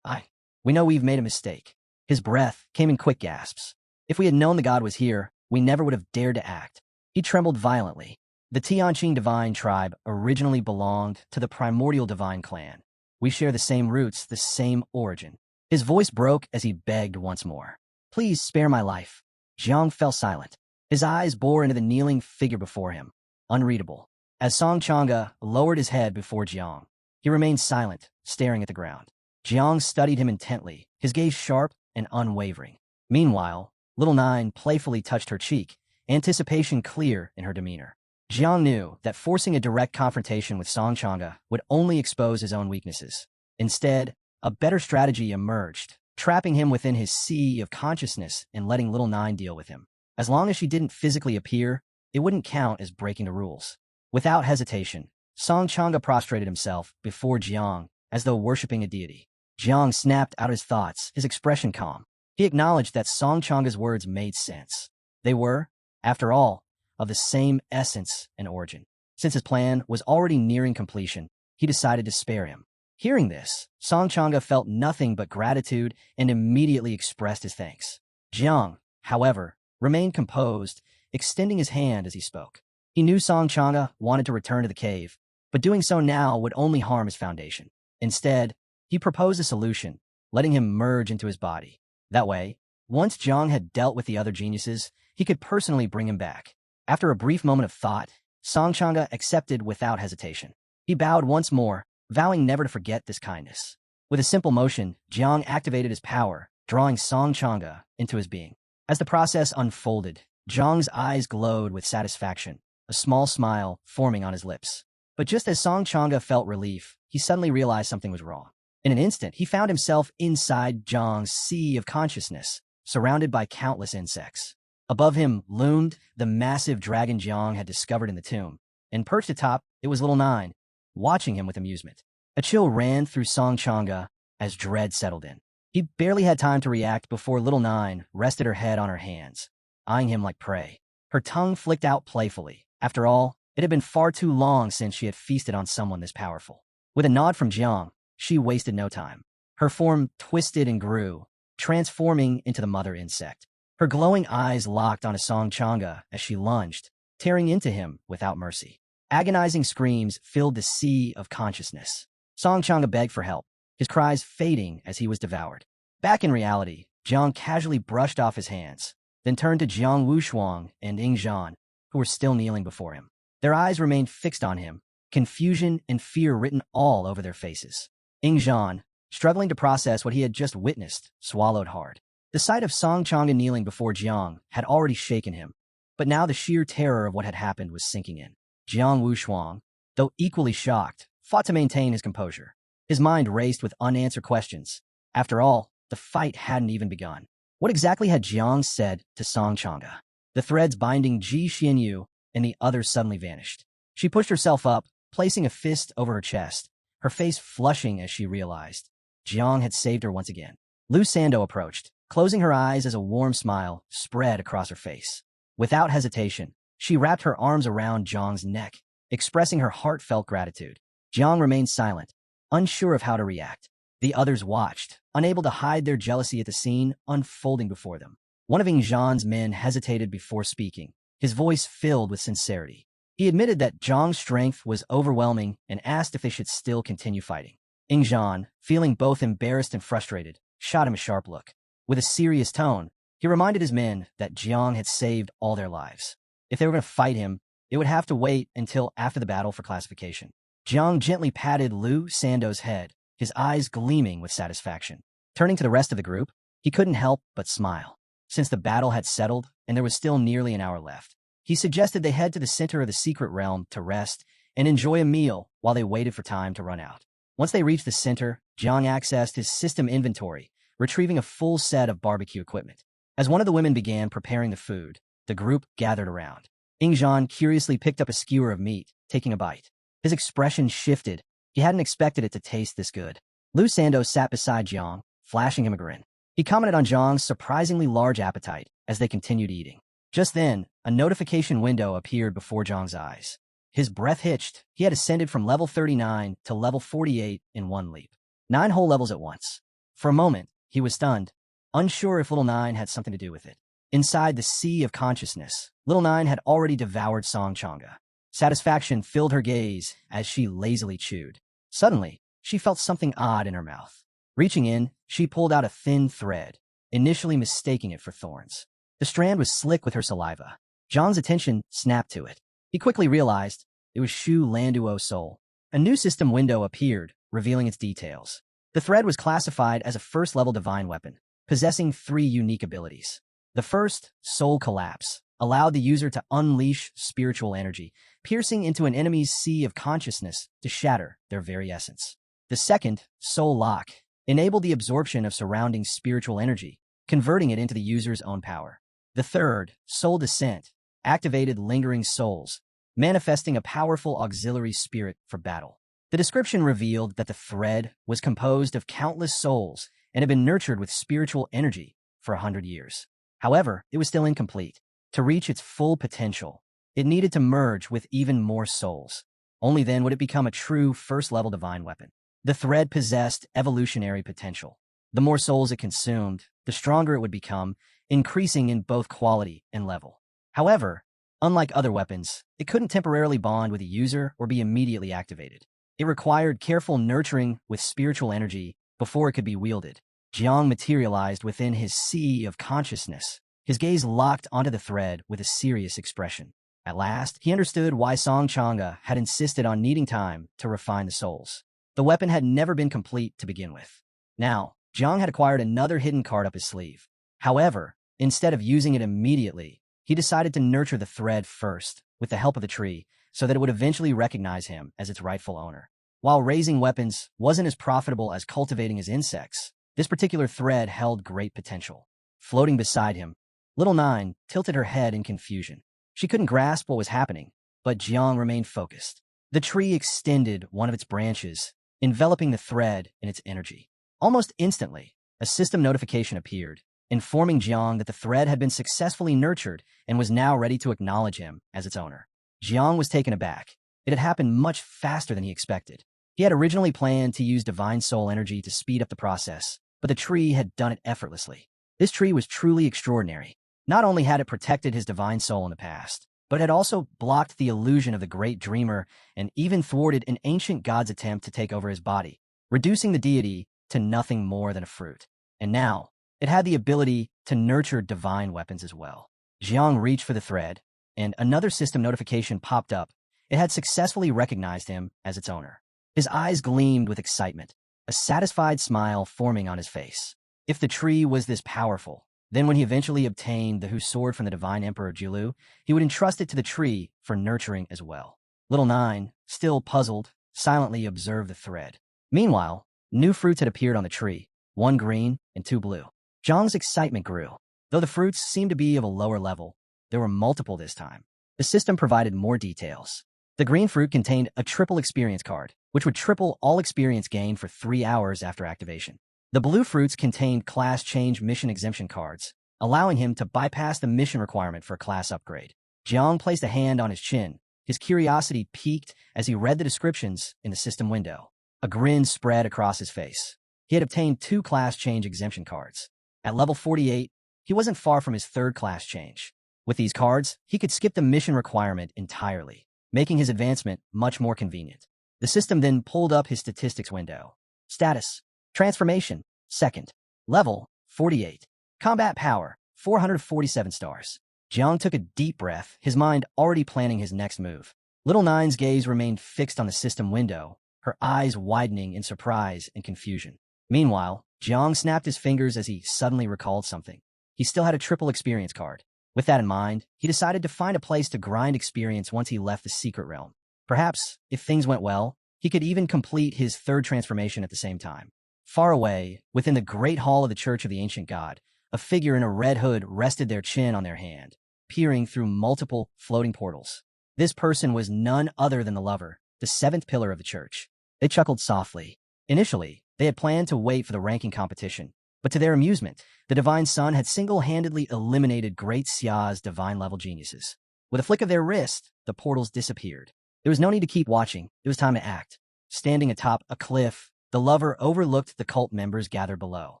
S1: We know we've made a mistake. His breath came in quick gasps. If we had known the god was here, we never would have dared to act. He trembled violently. The Tianqing divine tribe originally belonged to the primordial divine clan. We share the same roots, the same origin. His voice broke as he begged once more. Please spare my life. Jiang fell silent. His eyes bore into the kneeling figure before him. Unreadable. As Song Chang'e lowered his head before Jiang, he remained silent, staring at the ground. Jiang studied him intently, his gaze sharp and unwavering. Meanwhile, Little Nine playfully touched her cheek, anticipation clear in her demeanor. Jiang knew that forcing a direct confrontation with Song Chang'e would only expose his own weaknesses. Instead, a better strategy emerged, trapping him within his sea of consciousness and letting Little Nine deal with him. As long as she didn't physically appear, it wouldn't count as breaking the rules. Without hesitation, Song Chang'e prostrated himself before Jiang as though worshipping a deity. Jiang snapped out his thoughts, his expression calm. He acknowledged that Song Chang'e's words made sense. They were, after all, of the same essence and origin. Since his plan was already nearing completion, he decided to spare him. Hearing this, Song Chang'e felt nothing but gratitude and immediately expressed his thanks. Jiang, however, remained composed, extending his hand as he spoke. He knew Song Chang'e wanted to return to the cave, but doing so now would only harm his foundation. Instead, he proposed a solution, letting him merge into his body. That way, once Jiang had dealt with the other geniuses, he could personally bring him back. After a brief moment of thought, Song Chang'e accepted without hesitation. He bowed once more, vowing never to forget this kindness. With a simple motion, Jiang activated his power, drawing Song Chang'e into his being. As the process unfolded, Jiang's eyes glowed with satisfaction, a small smile forming on his lips. But just as Song Chang'e felt relief, he suddenly realized something was wrong. In an instant, he found himself inside Jiang's sea of consciousness, surrounded by countless insects. Above him loomed the massive dragon Jiang had discovered in the tomb, and perched atop, it was Little Nine, watching him with amusement. A chill ran through Song Chang'e as dread settled in. He barely had time to react before Little Nine rested her head on her hands, eyeing him like prey. Her tongue flicked out playfully. After all, it had been far too long since she had feasted on someone this powerful. With a nod from Jiang, she wasted no time. Her form twisted and grew, transforming into the mother insect. Her glowing eyes locked onto Song Chang'e as she lunged, tearing into him without mercy. Agonizing screams filled the sea of consciousness. Song Chang'e begged for help, his cries fading as he was devoured. Back in reality, Jiang casually brushed off his hands, then turned to Jiang Wushuang and Ying Zhan, who were still kneeling before him. Their eyes remained fixed on him, confusion and fear written all over their faces. Ying Zhan, struggling to process what he had just witnessed, swallowed hard. The sight of Song Chang'e kneeling before Jiang had already shaken him, but now the sheer terror of what had happened was sinking in. Jiang Wushuang, though equally shocked, fought to maintain his composure. His mind raced with unanswered questions. After all, the fight hadn't even begun. What exactly had Jiang said to Song Chang'e? The threads binding Ji Xianyu and the others suddenly vanished. She pushed herself up, placing a fist over her chest, her face flushing as she realized Jiang had saved her once again. Lu Sando approached, closing her eyes as a warm smile spread across her face. Without hesitation, she wrapped her arms around Jiang's neck, expressing her heartfelt gratitude. Jiang remained silent, unsure of how to react. The others watched, unable to hide their jealousy at the scene unfolding before them. One of Ying Zhan's men hesitated before speaking, his voice filled with sincerity. He admitted that Zhang's strength was overwhelming and asked if they should still continue fighting. Ingzhan, feeling both embarrassed and frustrated, shot him a sharp look. With a serious tone, he reminded his men that Jiang had saved all their lives. If they were going to fight him, it would have to wait until after the battle for classification. Jiang gently patted Lu Sando's head, his eyes gleaming with satisfaction. Turning to the rest of the group, he couldn't help but smile. Since the battle had settled and there was still nearly an hour left, he suggested they head to the center of the secret realm to rest and enjoy a meal while they waited for time to run out. Once they reached the center, Jiang accessed his system inventory, retrieving a full set of barbecue equipment. As one of the women began preparing the food, the group gathered around. Ingzhan curiously picked up a skewer of meat, taking a bite. His expression shifted. He hadn't expected it to taste this good. Lu Sando sat beside Jiang, flashing him a grin. He commented on Jiang's surprisingly large appetite as they continued eating. Just then, a notification window appeared before Jiang's eyes. His breath hitched. He had ascended from level 39 to level 48 in one leap. 9 whole levels at once. For a moment, he was stunned, unsure if Little Nine had something to do with it. Inside the sea of consciousness, Little Nine had already devoured Song Changa. Satisfaction filled her gaze as she lazily chewed. Suddenly, she felt something odd in her mouth. Reaching in, she pulled out a thin thread, initially mistaking it for thorns. The strand was slick with her saliva. Zhang's attention snapped to it. He quickly realized it was Shu Landuo's soul. A new system window appeared, revealing its details. The thread was classified as a first-level divine weapon, possessing 3 unique abilities. The first, Soul Collapse, allowed the user to unleash spiritual energy, piercing into an enemy's sea of consciousness to shatter their very essence. The second, Soul Lock, enabled the absorption of surrounding spiritual energy, converting it into the user's own power. The third, Soul Descent, activated lingering souls, manifesting a powerful auxiliary spirit for battle. The description revealed that the thread was composed of countless souls and had been nurtured with spiritual energy for 100 years. However, it was still incomplete. To reach its full potential, it needed to merge with even more souls. Only then would it become a true first-level divine weapon. The thread possessed evolutionary potential. The more souls it consumed, the stronger it would become, increasing in both quality and level. However, unlike other weapons, it couldn't temporarily bond with a user or be immediately activated. It required careful nurturing with spiritual energy before it could be wielded. Jiang materialized within his sea of consciousness, his gaze locked onto the thread with a serious expression. At last, he understood why Song Changa had insisted on needing time to refine the souls. The weapon had never been complete to begin with. Now, Jiang had acquired another hidden card up his sleeve. However, instead of using it immediately, he decided to nurture the thread first, with the help of the tree, so that it would eventually recognize him as its rightful owner. While raising weapons wasn't as profitable as cultivating as insects, this particular thread held great potential. Floating beside him, Little Nine tilted her head in confusion. She couldn't grasp what was happening, but Jiang remained focused. The tree extended one of its branches, enveloping the thread in its energy. Almost instantly, a system notification appeared, informing Jiang that the thread had been successfully nurtured and was now ready to acknowledge him as its owner. Jiang was taken aback. It had happened much faster than he expected. He had originally planned to use divine soul energy to speed up the process, but the tree had done it effortlessly. This tree was truly extraordinary. Not only had it protected his divine soul in the past, but it had also blocked the illusion of the great dreamer and even thwarted an ancient god's attempt to take over his body, reducing the deity to nothing more than a fruit. And now, it had the ability to nurture divine weapons as well. Jiang reached for the thread, and another system notification popped up. It had successfully recognized him as its owner. His eyes gleamed with excitement, a satisfied smile forming on his face. If the tree was this powerful, then when he eventually obtained the Hu sword from the divine emperor Jiulu, he would entrust it to the tree for nurturing as well. Little Nine, still puzzled, silently observed the thread. Meanwhile, new fruits had appeared on the tree, 1 green and 2 blue. Zhang's excitement grew. Though the fruits seemed to be of a lower level, there were multiple this time. The system provided more details. The green fruit contained a triple experience card, which would triple all experience gained for 3 hours after activation. The blue fruits contained class change mission exemption cards, allowing him to bypass the mission requirement for a class upgrade. Jiang placed a hand on his chin. His curiosity piqued as he read the descriptions in the system window. A grin spread across his face. He had obtained 2 class change exemption cards. At level 48, he wasn't far from his 3rd class change. With these cards, he could skip the mission requirement entirely. making his advancement much more convenient. The system then pulled up his statistics window. Status: Transformation, second. Level, 48. Combat power, 447 stars. Jiang took a deep breath, his mind already planning his next move. Little Nine's gaze remained fixed on the system window, her eyes widening in surprise and confusion. Meanwhile, Jiang snapped his fingers as he suddenly recalled something. He still had a triple experience card. With that in mind, he decided to find a place to grind experience once he left the secret realm. Perhaps, if things went well, he could even complete his third transformation at the same time. Far away, within the great hall of the Church of the Ancient God, a figure in a red hood rested their chin on their hand, peering through multiple floating portals. This person was none other than the lover, the seventh pillar of the church. They chuckled softly. Initially, they had planned to wait for the ranking competition, but to their amusement, the Divine Sun had single-handedly eliminated Great Xia's divine-level geniuses. With a flick of their wrist, the portals disappeared. There was no need to keep watching. It was time to act. Standing atop a cliff, the lover overlooked the cult members gathered below.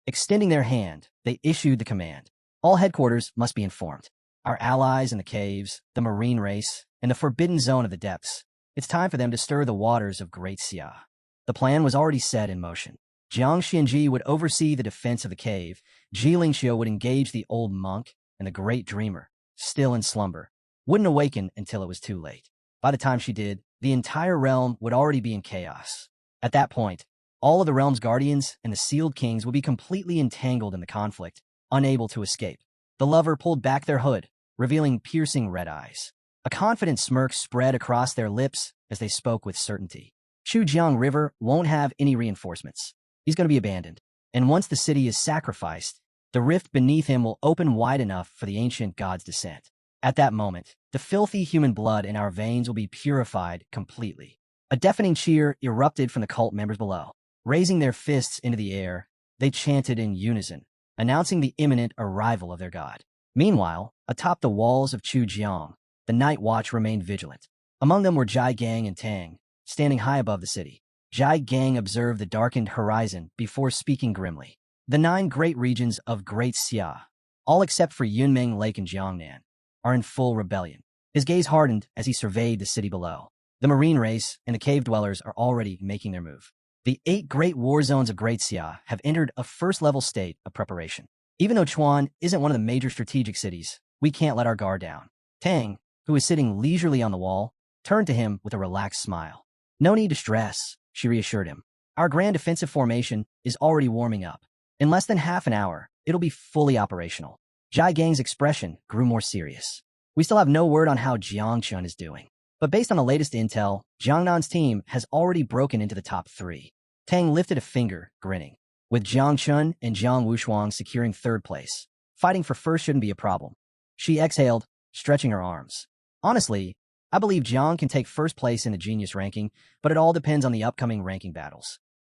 S1: Extending their hand, they issued the command. All headquarters must be informed. Our allies in the caves, the marine race, and the forbidden zone of the depths. It's time for them to stir the waters of Great Xia. The plan was already set in motion. Jiang Xianji would oversee the defense of the cave, Ji Lingxiu would engage the old monk, and the great dreamer, still in slumber, wouldn't awaken until it was too late. By the time she did, the entire realm would already be in chaos. At that point, all of the realm's guardians and the sealed kings would be completely entangled in the conflict, unable to escape. The lover pulled back their hood, revealing piercing red eyes. A confident smirk spread across their lips as they spoke with certainty. Chujiang River won't have any reinforcements. He's going to be abandoned. And once the city is sacrificed, the rift beneath him will open wide enough for the ancient god's descent. At that moment, the filthy human blood in our veins will be purified completely. A deafening cheer erupted from the cult members below. Raising their fists into the air, they chanted in unison, announcing the imminent arrival of their god. Meanwhile, atop the walls of Chujiang, the night watch remained vigilant. Among them were Jai Gang and Tang, standing high above the city. Jai Gang observed the darkened horizon before speaking grimly. The 9 great regions of Great Xia, all except for Yunmeng Lake and Jiangnan, are in full rebellion. His gaze hardened as he surveyed the city below. The marine race and the cave dwellers are already making their move. The 8 great war zones of Great Xia have entered a first-level state of preparation. Even though Chuan isn't one of the major strategic cities, we can't let our guard down. Tang, who was sitting leisurely on the wall, turned to him with a relaxed smile. No need to stress, she reassured him. Our grand defensive formation is already warming up. In less than half an hour, it'll be fully operational. Jai Gang's expression grew more serious. We still have no word on how Jang Chun is doing. But based on the latest intel, Jiangnan's team has already broken into the top 3. Tang lifted a finger, grinning. With Jang Chun and Jiang Wushuang securing third place, fighting for first shouldn't be a problem. She exhaled, stretching her arms. Honestly, I believe Jiang can take first place in the genius ranking, but it all depends on the upcoming ranking battles.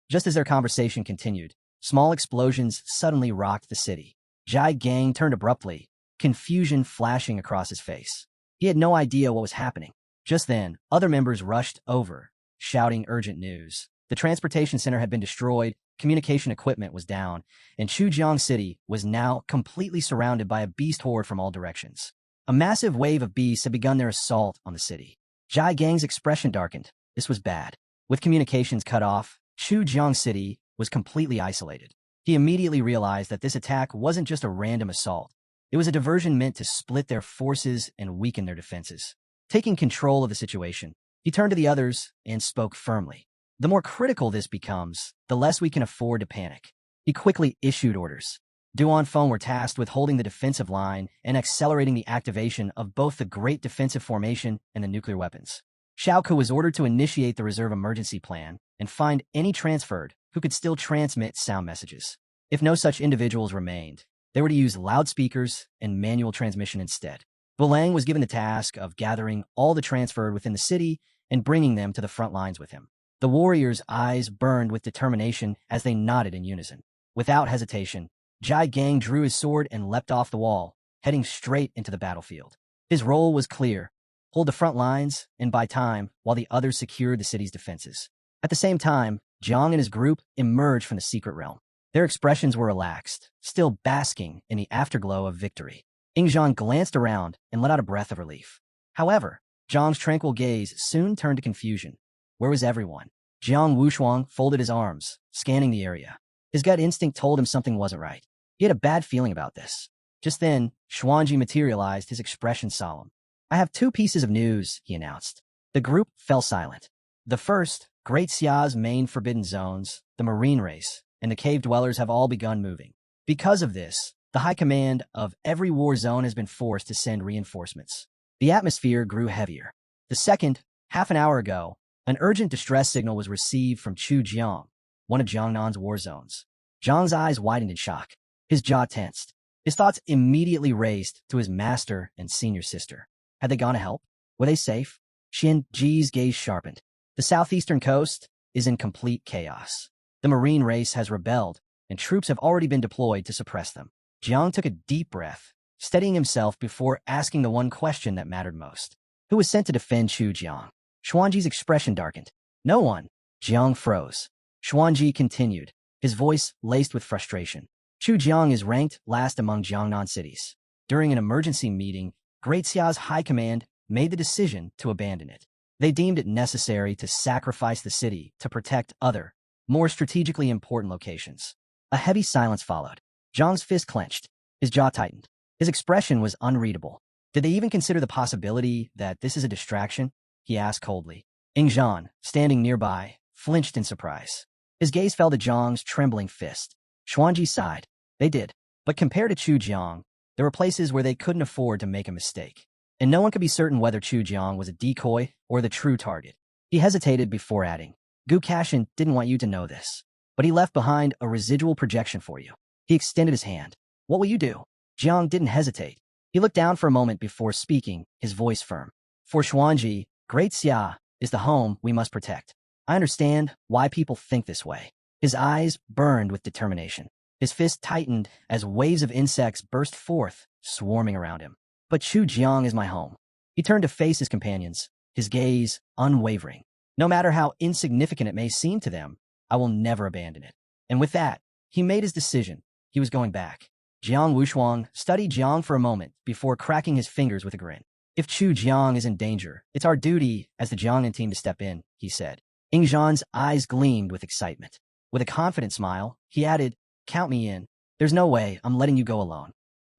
S1: Just as their conversation continued, small explosions suddenly rocked the city. Jai Gang turned abruptly, confusion flashing across his face. He had no idea what was happening. Just then, other members rushed over, shouting urgent news. The transportation center had been destroyed, communication equipment was down, and Chujiang City was now completely surrounded by a beast horde from all directions. A massive wave of beasts had begun their assault on the city. Jai Gang's expression darkened. This was bad. With communications cut off, Chujiang City was completely isolated. He immediately realized that this attack wasn't just a random assault. It was a diversion meant to split their forces and weaken their defenses. Taking control of the situation, he turned to the others and spoke firmly. The more critical this becomes, the less we can afford to panic. He quickly issued orders. Duan Feng were tasked with holding the defensive line and accelerating the activation of both the Great Defensive Formation and the nuclear weapons. Xiao was ordered to initiate the reserve emergency plan and find any transferred who could still transmit sound messages. If no such individuals remained, they were to use loudspeakers and manual transmission instead. Bulang was given the task of gathering all the transferred within the city and bringing them to the front lines with him. The warriors' eyes burned with determination as they nodded in unison. Without hesitation, Jai Gang drew his sword and leapt off the wall, heading straight into the battlefield. His role was clear: hold the front lines and buy time while the others secured the city's defenses. At the same time, Jiang and his group emerged from the secret realm. Their expressions were relaxed, still basking in the afterglow of victory. Ingzhan glanced around and let out a breath of relief. However, Zhang's tranquil gaze soon turned to confusion. Where was everyone? Jiang Wushuang folded his arms, scanning the area. His gut instinct told him something wasn't right. He had a bad feeling about this. Just then, Xuanji materialized, his expression solemn. I have 2 pieces of news, he announced. The group fell silent. The first, Great Xia's main forbidden zones, the marine race, and the cave dwellers have all begun moving. Because of this, the high command of every war zone has been forced to send reinforcements. The atmosphere grew heavier. The second, half an hour ago, an urgent distress signal was received from Chu Jiang, one of Jiangnan's war zones. Zhang's eyes widened in shock. His jaw tensed. His thoughts immediately raced to his master and senior sister. Had they gone to help? Were they safe? Xian Ji's gaze sharpened. The southeastern coast is in complete chaos. The marine race has rebelled, and troops have already been deployed to suppress them. Jiang took a deep breath, steadying himself before asking the one question that mattered most. Who was sent to defend Chu Jiang? Xuanji's expression darkened. No one. Jiang froze. Xuanji continued, his voice laced with frustration. Chu Jiang is ranked last among Jiangnan cities. During an emergency meeting, Great Xia's high command made the decision to abandon it. They deemed it necessary to sacrifice the city to protect other, more strategically important locations. A heavy silence followed. Zhang's fist clenched. His jaw tightened. His expression was unreadable. Did they even consider the possibility that this is a distraction? He asked coldly. Ingzhan, standing nearby, flinched in surprise. His gaze fell to Zhang's trembling fist. Xuanji sighed. They did. But compared to Chu Jiang, there were places where they couldn't afford to make a mistake. And no one could be certain whether Chu Jiang was a decoy or the true target. He hesitated before adding, Gu Kashin didn't want you to know this, but he left behind a residual projection for you. He extended his hand. What will you do? Jiang didn't hesitate. He looked down for a moment before speaking, his voice firm. For Xuanji, Great Xia is the home we must protect. I understand why people think this way. His eyes burned with determination. His fist tightened as waves of insects burst forth, swarming around him. But Chu Jiang is my home. He turned to face his companions, his gaze unwavering. No matter how insignificant it may seem to them, I will never abandon it. And with that, he made his decision. He was going back. Jiang Wushuang studied Jiang for a moment before cracking his fingers with a grin. If Chu Jiang is in danger, it's our duty as the Jiangnan team to step in, he said. Ingzhan's eyes gleamed with excitement. With a confident smile, he added, Count me in. There's no way I'm letting you go alone.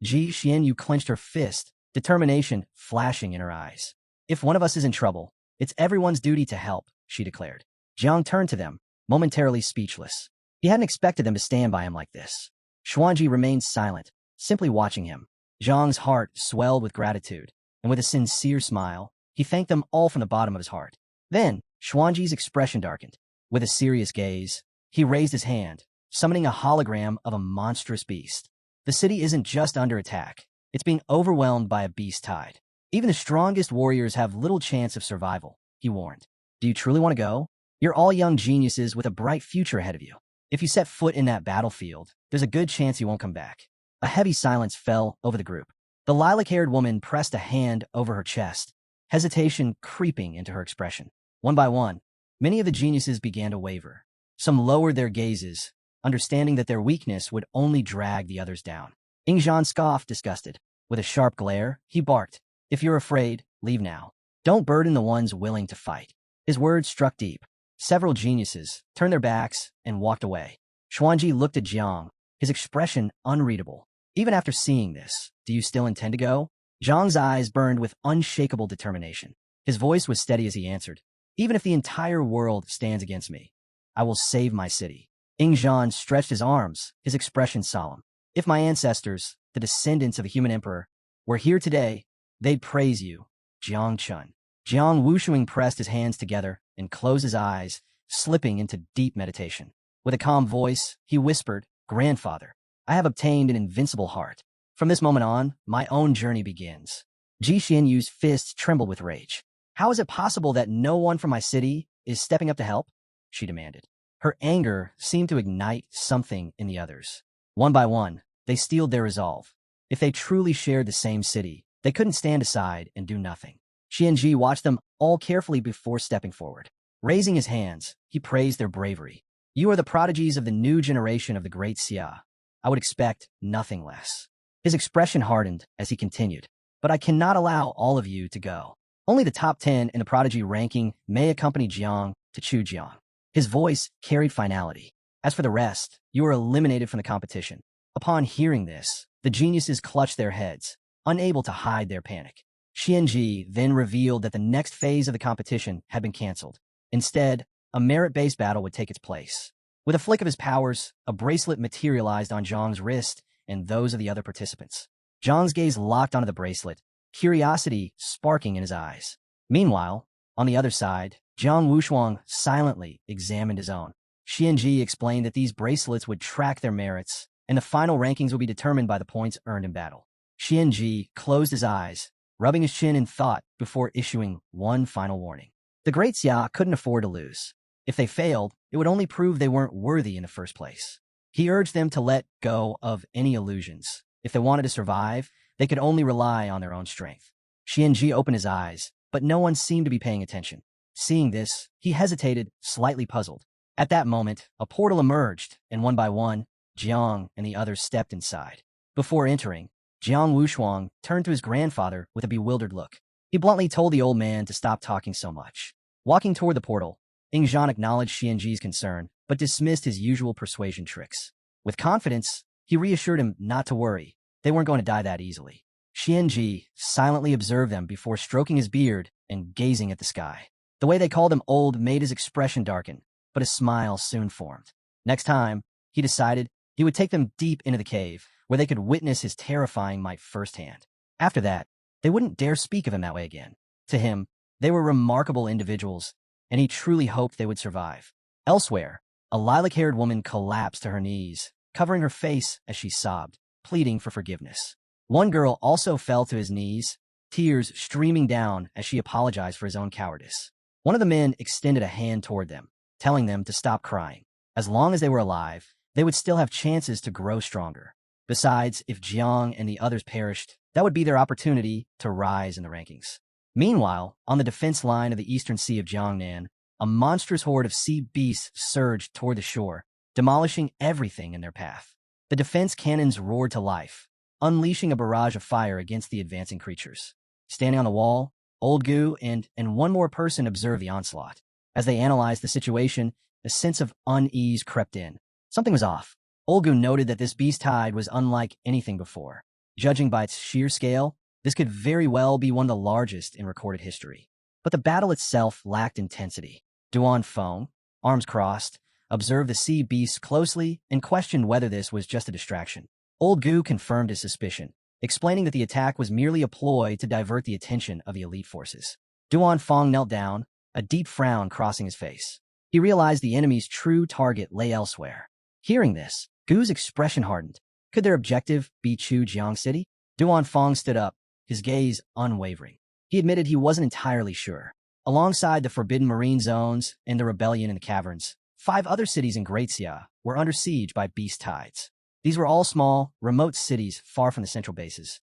S1: Ji Xianyu clenched her fist, determination flashing in her eyes. If one of us is in trouble, it's everyone's duty to help, she declared. Jiang turned to them, momentarily speechless. He hadn't expected them to stand by him like this. Xuanji remained silent, simply watching him. Zhang's heart swelled with gratitude, and with a sincere smile, he thanked them all from the bottom of his heart. Then, Xuanji's expression darkened. With a serious gaze, he raised his hand, summoning a hologram of a monstrous beast. The city isn't just under attack. It's being overwhelmed by a beast tide. Even the strongest warriors have little chance of survival, he warned. Do you truly want to go? You're all young geniuses with a bright future ahead of you. If you set foot in that battlefield, there's a good chance you won't come back. A heavy silence fell over the group. The lilac-haired woman pressed a hand over her chest, hesitation creeping into her expression. One by one, many of the geniuses began to waver. Some lowered their gazes, understanding that their weakness would only drag the others down. Ingzhan scoffed, disgusted. With a sharp glare, he barked, If you're afraid, leave now. Don't burden the ones willing to fight. His words struck deep. Several geniuses turned their backs and walked away. Xuanji looked at Jiang, his expression unreadable. Even after seeing this, do you still intend to go? Jiang's eyes burned with unshakable determination. His voice was steady as he answered, Even if the entire world stands against me, I will save my city. Ingzhan stretched his arms, his expression solemn. If my ancestors, the descendants of a human emperor, were here today, they'd praise you, Jang Chun. Jiang Wushuang pressed his hands together and closed his eyes, slipping into deep meditation. With a calm voice, he whispered, Grandfather, I have obtained an invincible heart. From this moment on, my own journey begins. Ji Xianyu's fists trembled with rage. How is it possible that no one from my city is stepping up to help? She demanded. Her anger seemed to ignite something in the others. One by one, they steeled their resolve. If they truly shared the same city, they couldn't stand aside and do nothing. Xianji watched them all carefully before stepping forward. Raising his hands, he praised their bravery. You are the prodigies of the new generation of the Great Xia. I would expect nothing less. His expression hardened as he continued. But I cannot allow all of you to go. Only the top 10 in the prodigy ranking may accompany Jiang to Chujiang. His voice carried finality. As for the rest, you are eliminated from the competition. Upon hearing this, the geniuses clutched their heads, unable to hide their panic. Xianji then revealed that the next phase of the competition had been canceled. Instead, a merit-based battle would take its place. With a flick of his powers, a bracelet materialized on Zhang's wrist and those of the other participants. Zhang's gaze locked onto the bracelet, curiosity sparking in his eyes. Meanwhile, on the other side, Jiang Wushuang silently examined his own. Xianji explained that these bracelets would track their merits, and the final rankings would be determined by the points earned in battle. Xianji closed his eyes, rubbing his chin in thought before issuing one final warning. The great Xia couldn't afford to lose. If they failed, it would only prove they weren't worthy in the first place. He urged them to let go of any illusions. If they wanted to survive, they could only rely on their own strength. Xianji opened his eyes, but no one seemed to be paying attention. Seeing this, he hesitated, slightly puzzled. At that moment, a portal emerged, and one by one, Jiang and the others stepped inside. Before entering, Jiang Wushuang turned to his grandfather with a bewildered look. He bluntly told the old man to stop talking so much. Walking toward the portal, Ingzhan acknowledged Xianji's concern, but dismissed his usual persuasion tricks. With confidence, he reassured him not to worry. They weren't going to die that easily. Xianji silently observed them before stroking his beard and gazing at the sky. The way they called him old made his expression darken, but a smile soon formed. Next time, he decided he would take them deep into the cave, where they could witness his terrifying might firsthand. After that, they wouldn't dare speak of him that way again. To him, they were remarkable individuals, and he truly hoped they would survive. Elsewhere, a lilac-haired woman collapsed to her knees, covering her face as she sobbed, pleading for forgiveness. One girl also fell to his knees, tears streaming down as she apologized for his own cowardice. One of the men extended a hand toward them, telling them to stop crying. As long as they were alive, they would still have chances to grow stronger. Besides, if Jiang and the others perished, that would be their opportunity to rise in the rankings. Meanwhile, on the defense line of the eastern sea of Jiangnan, a monstrous horde of sea beasts surged toward the shore, demolishing everything in their path. The defense cannons roared to life, unleashing a barrage of fire against the advancing creatures. Standing on the wall, Old Gu and one more person observed the onslaught. As they analyzed the situation, a sense of unease crept in. Something was off. Old Gu noted that this beast tide was unlike anything before. Judging by its sheer scale, this could very well be one of the largest in recorded history. But the battle itself lacked intensity. Duan Feng, arms crossed, observed the sea beasts closely and questioned whether this was just a distraction. Old Gu confirmed his suspicion, explaining that the attack was merely a ploy to divert the attention of the elite forces. Duan Feng knelt down, a deep frown crossing his face. He realized the enemy's true target lay elsewhere. Hearing this, Gu's expression hardened. Could their objective be Chujiang City? Duan Feng stood up, his gaze unwavering. He admitted he wasn't entirely sure. Alongside the forbidden marine zones and the rebellion in the caverns, 5 other cities in Great Xia were under siege by beast tides. These were all small, remote cities far from the central bases.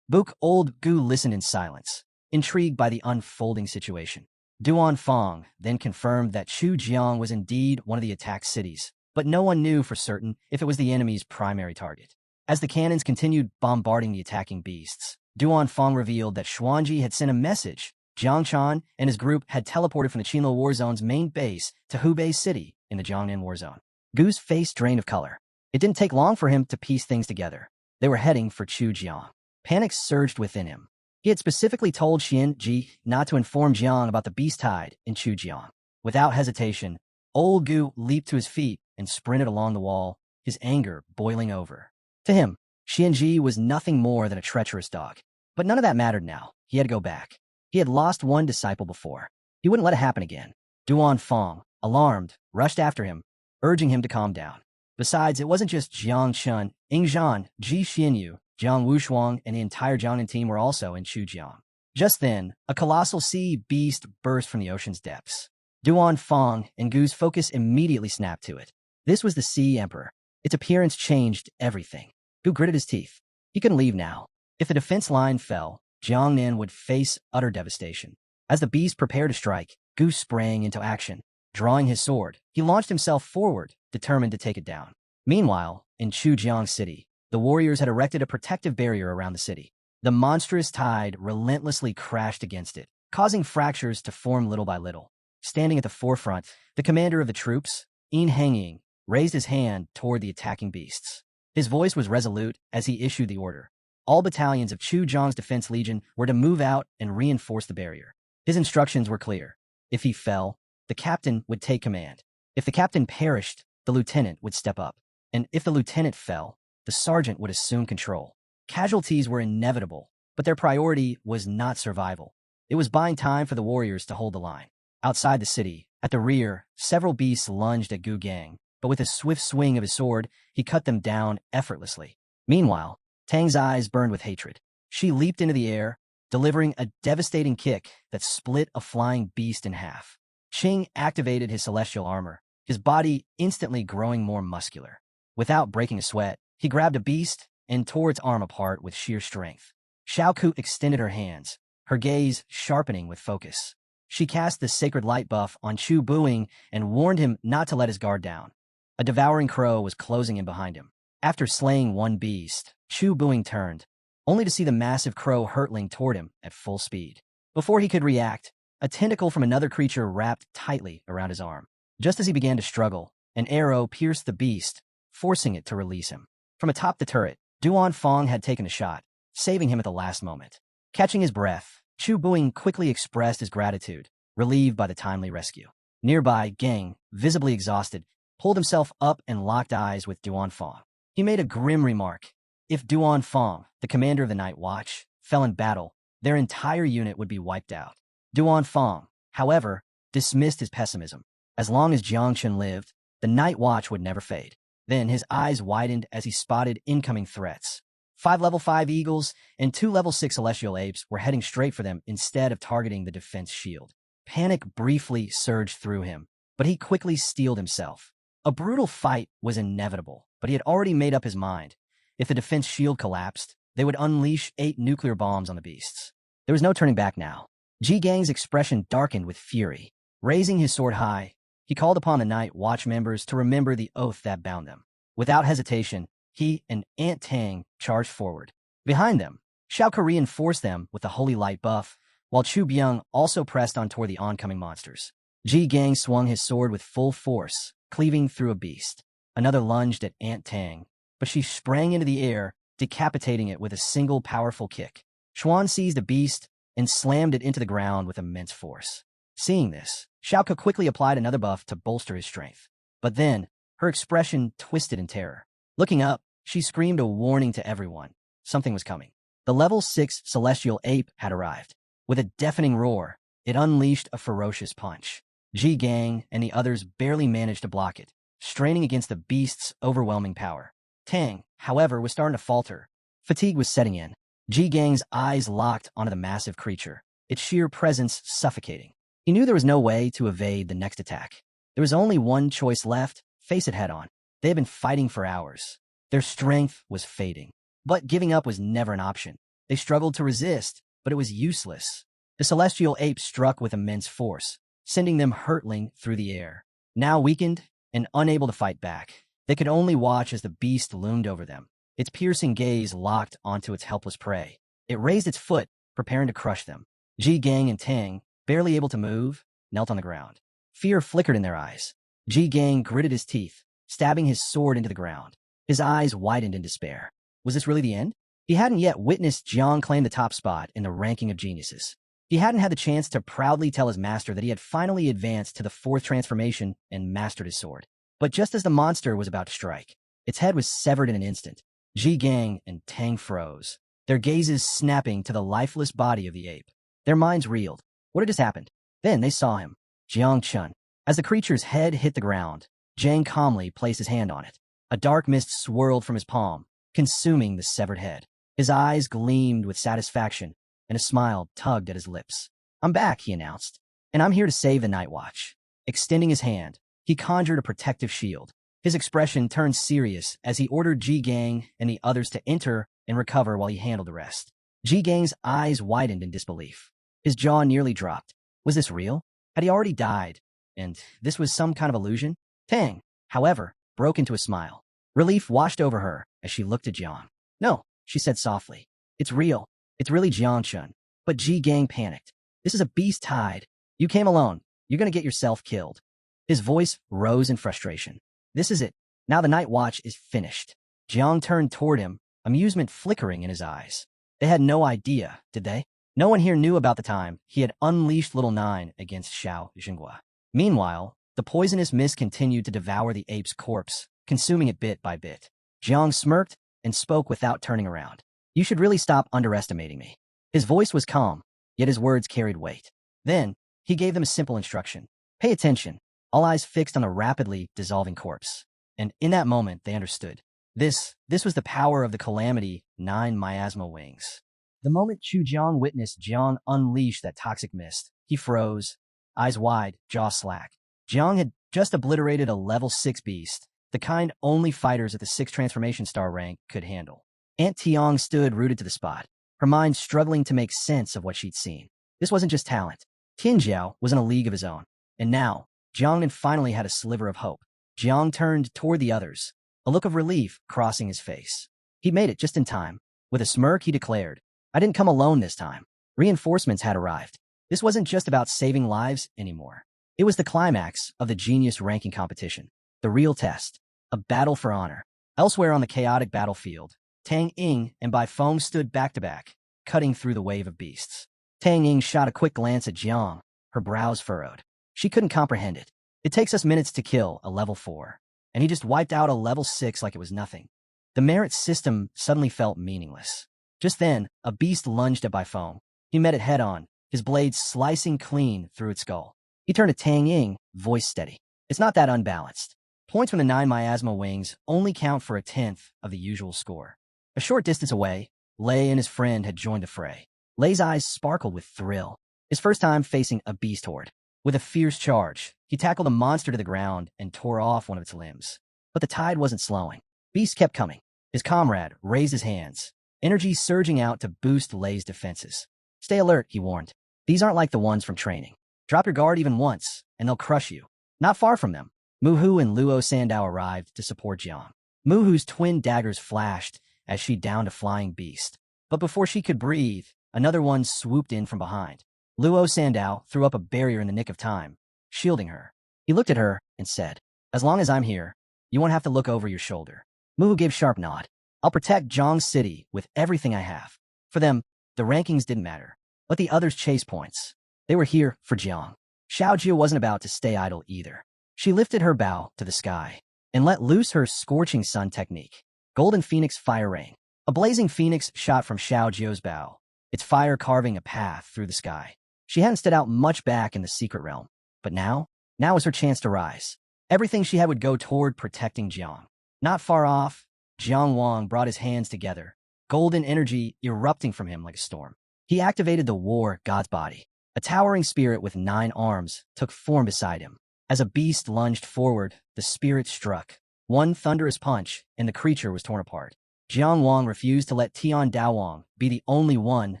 S1: Old Gu listened in silence, intrigued by the unfolding situation. Duan Feng then confirmed that Chujiang was indeed one of the attacked cities, but no one knew for certain if it was the enemy's primary target. As the cannons continued bombarding the attacking beasts, Duan Feng revealed that Xuanji had sent a message. Jang Chun and his group had teleported from the Qinluo War Zone's main base to Hubei City in the Jiangnan War Zone. Gu's face drained of color. It didn't take long for him to piece things together. They were heading for Chujiang. Panic surged within him. He had specifically told Xianji not to inform Jiang about the beast tide in Chujiang. Without hesitation, Old Gu leaped to his feet and sprinted along the wall, his anger boiling over. To him, Xianji was nothing more than a treacherous dog. But none of that mattered now. He had to go back. He had lost one disciple before. He wouldn't let it happen again. Duan Feng, alarmed, rushed after him, urging him to calm down. Besides, it wasn't just Jiang Chun, Ingzhan, Ji Xianyu, Jiang Wushuang, and the entire Jiangnan team were also in Chujiang. Just then, a colossal sea beast burst from the ocean's depths. Duan Feng and Gu's focus immediately snapped to it. This was the Sea Emperor. Its appearance changed everything. Gu gritted his teeth. He couldn't leave now. If the defense line fell, Jiangnan would face utter devastation. As the beast prepared to strike, Gu sprang into action. Drawing his sword, he launched himself forward, determined to take it down. Meanwhile, in Chujiang City, the warriors had erected a protective barrier around the city. The monstrous tide relentlessly crashed against it, causing fractures to form little by little. Standing at the forefront, the commander of the troops, Hanging, raised his hand toward the attacking beasts. His voice was resolute as he issued the order. All battalions of Chu Zhang's Defense Legion were to move out and reinforce the barrier. His instructions were clear. If he fell, the captain would take command. If the captain perished, the lieutenant would step up. And if the lieutenant fell, the sergeant would assume control. Casualties were inevitable, but their priority was not survival. It was buying time for the warriors to hold the line. Outside the city, at the rear, several beasts lunged at Gu Gang, but with a swift swing of his sword, he cut them down effortlessly. Meanwhile, Tang's eyes burned with hatred. She leaped into the air, delivering a devastating kick that split a flying beast in half. Qing activated his celestial armor, his body instantly growing more muscular. Without breaking a sweat, he grabbed a beast and tore its arm apart with sheer strength. Xiaoku extended her hands, her gaze sharpening with focus. She cast the sacred light buff on Chu Buing and warned him not to let his guard down. A devouring crow was closing in behind him. After slaying one beast, Chu Buing turned, only to see the massive crow hurtling toward him at full speed. Before he could react, a tentacle from another creature wrapped tightly around his arm. Just as he began to struggle, an arrow pierced the beast, forcing it to release him. From atop the turret, Duan Fong had taken a shot, saving him at the last moment. Catching his breath, Chu Buing quickly expressed his gratitude, relieved by the timely rescue. Nearby, Gang, visibly exhausted, pulled himself up and locked eyes with Duan Fong. He made a grim remark. If Duan Fong, the commander of the Night Watch, fell in battle, their entire unit would be wiped out. Duan Fong, however, dismissed his pessimism. As long as Jang Chun lived, the Night Watch would never fade. Then his eyes widened as he spotted incoming threats. 5 level 5 eagles and 2 level 6 celestial apes were heading straight for them instead of targeting the defense shield. Panic briefly surged through him, but he quickly steeled himself. A brutal fight was inevitable, but he had already made up his mind. If the defense shield collapsed, they would unleash 8 nuclear bombs on the beasts. There was no turning back now. Ji Gang's expression darkened with fury. Raising his sword high, he called upon the Night Watch members to remember the oath that bound them. Without hesitation, he and Aunt Tang charged forward. Behind them, Xiao Ke reinforced them with the Holy Light buff, while Chu Byung also pressed on toward the oncoming monsters. Ji Gang swung his sword with full force, cleaving through a beast. Another lunged at Aunt Tang, but she sprang into the air, decapitating it with a single powerful kick. Xuan seized a beast and slammed it into the ground with immense force. Seeing this, Xiao Ke quickly applied another buff to bolster his strength. But then, her expression twisted in terror. Looking up, she screamed a warning to everyone. Something was coming. The level 6 celestial ape had arrived. With a deafening roar, it unleashed a ferocious punch. Ji Gang and the others barely managed to block it, straining against the beast's overwhelming power. Tang, however, was starting to falter. Fatigue was setting in. Ji Gang's eyes locked onto the massive creature, its sheer presence suffocating. He knew there was no way to evade the next attack. There was only one choice left: face it head on. They had been fighting for hours. Their strength was fading. But giving up was never an option. They struggled to resist, but it was useless. The celestial ape struck with immense force, sending them hurtling through the air. Now weakened and unable to fight back, they could only watch as the beast loomed over them, its piercing gaze locked onto its helpless prey. It raised its foot, preparing to crush them. Ji Gang and Tang, barely able to move, knelt on the ground. Fear flickered in their eyes. Ji Gang gritted his teeth, stabbing his sword into the ground. His eyes widened in despair. Was this really the end? He hadn't yet witnessed Jiang claim the top spot in the ranking of geniuses. He hadn't had the chance to proudly tell his master that he had finally advanced to the 4th transformation and mastered his sword. But just as the monster was about to strike, its head was severed in an instant. Ji Gang and Tang froze, their gazes snapping to the lifeless body of the ape. Their minds reeled. What had just happened? Then they saw him, Jang Chun. As the creature's head hit the ground, Jang calmly placed his hand on it. A dark mist swirled from his palm, consuming the severed head. His eyes gleamed with satisfaction, and a smile tugged at his lips. "I'm back," he announced, "and I'm here to save the Night Watch." Extending his hand, he conjured a protective shield. His expression turned serious as he ordered Ji Gang and the others to enter and recover while he handled the rest. Ji Gang's eyes widened in disbelief. His jaw nearly dropped. Was this real? Had he already died? And this was some kind of illusion? Tang, however, broke into a smile. Relief washed over her as she looked at Jiang. "No," she said softly. "It's real. It's really Jiang Chun." But Ji Gang panicked. This is a beast tide. You came alone. You're gonna get yourself killed. His voice rose in frustration. This is it. Now the night watch is finished. Jiang turned toward him, amusement flickering in his eyes. They had no idea, did they? No one here knew about the time he had unleashed Little Nine against Xiao Xinghua. Meanwhile, the poisonous mist continued to devour the ape's corpse, consuming it bit by bit. Jiang smirked and spoke without turning around. You should really stop underestimating me. His voice was calm, yet his words carried weight. Then, he gave them a simple instruction. Pay attention, all eyes fixed on the rapidly dissolving corpse. And in that moment, they understood. This was the power of the Calamity 9 Miasma wings. The moment Chu Jiang witnessed Jiang unleash that toxic mist, he froze, eyes wide, jaw slack. Jiang had just obliterated a level 6 beast, the kind only fighters at the 6th transformation star rank could handle. Aunt Tiang stood rooted to the spot, her mind struggling to make sense of what she'd seen. This wasn't just talent. Tianjiao was in a league of his own. And now, Jiang had finally had a sliver of hope. Jiang turned toward the others, a look of relief crossing his face. He made it just in time. With a smirk, he declared, I didn't come alone this time. Reinforcements had arrived. This wasn't just about saving lives anymore. It was the climax of the genius ranking competition. The real test. A battle for honor. Elsewhere on the chaotic battlefield, Tang Ying and Bai Feng stood back to back, cutting through the wave of beasts. Tang Ying shot a quick glance at Jiang, her brows furrowed. She couldn't comprehend it. It takes us minutes to kill a level 4, and he just wiped out a level 6 like it was nothing. The merit system suddenly felt meaningless. Just then, a beast lunged at Bai Feng. He met it head-on, his blades slicing clean through its skull. He turned to Tang Ying, voice steady. It's not that unbalanced. Points from the 9 Miasma wings only count for 1/10 of the usual score. A short distance away, Lei and his friend had joined the fray. Lei's eyes sparkled with thrill. His first time facing a beast horde. With a fierce charge, he tackled a monster to the ground and tore off one of its limbs. But the tide wasn't slowing. Beasts kept coming. His comrade raised his hands, energy surging out to boost Lei's defenses. Stay alert, he warned. These aren't like the ones from training. Drop your guard even once, and they'll crush you. Not far from them, Muhu and Luo Sandao arrived to support Jiang. Muhu's twin daggers flashed as she downed a flying beast. But before she could breathe, another one swooped in from behind. Luo Sandao threw up a barrier in the nick of time, shielding her. He looked at her and said, As long as I'm here, you won't have to look over your shoulder. Muhu gave a sharp nod. I'll protect Zhang City with everything I have. For them, the rankings didn't matter. Let the others chase points. They were here for Jiang. Xiaojia wasn't about to stay idle either. She lifted her bow to the sky and let loose her scorching sun technique. Golden Phoenix Fire Rain. A blazing phoenix shot from Xiaojio's bow, its fire carving a path through the sky. She hadn't stood out much back in the secret realm, but now was her chance to rise. Everything she had would go toward protecting Jiang. Not far off, Jiang Wang brought his hands together, golden energy erupting from him like a storm. He activated the war god's body. A towering spirit with 9 arms took form beside him. As a beast lunged forward, the spirit struck. One thunderous punch, and the creature was torn apart. Jiang Wang refused to let Tian Daowang be the only one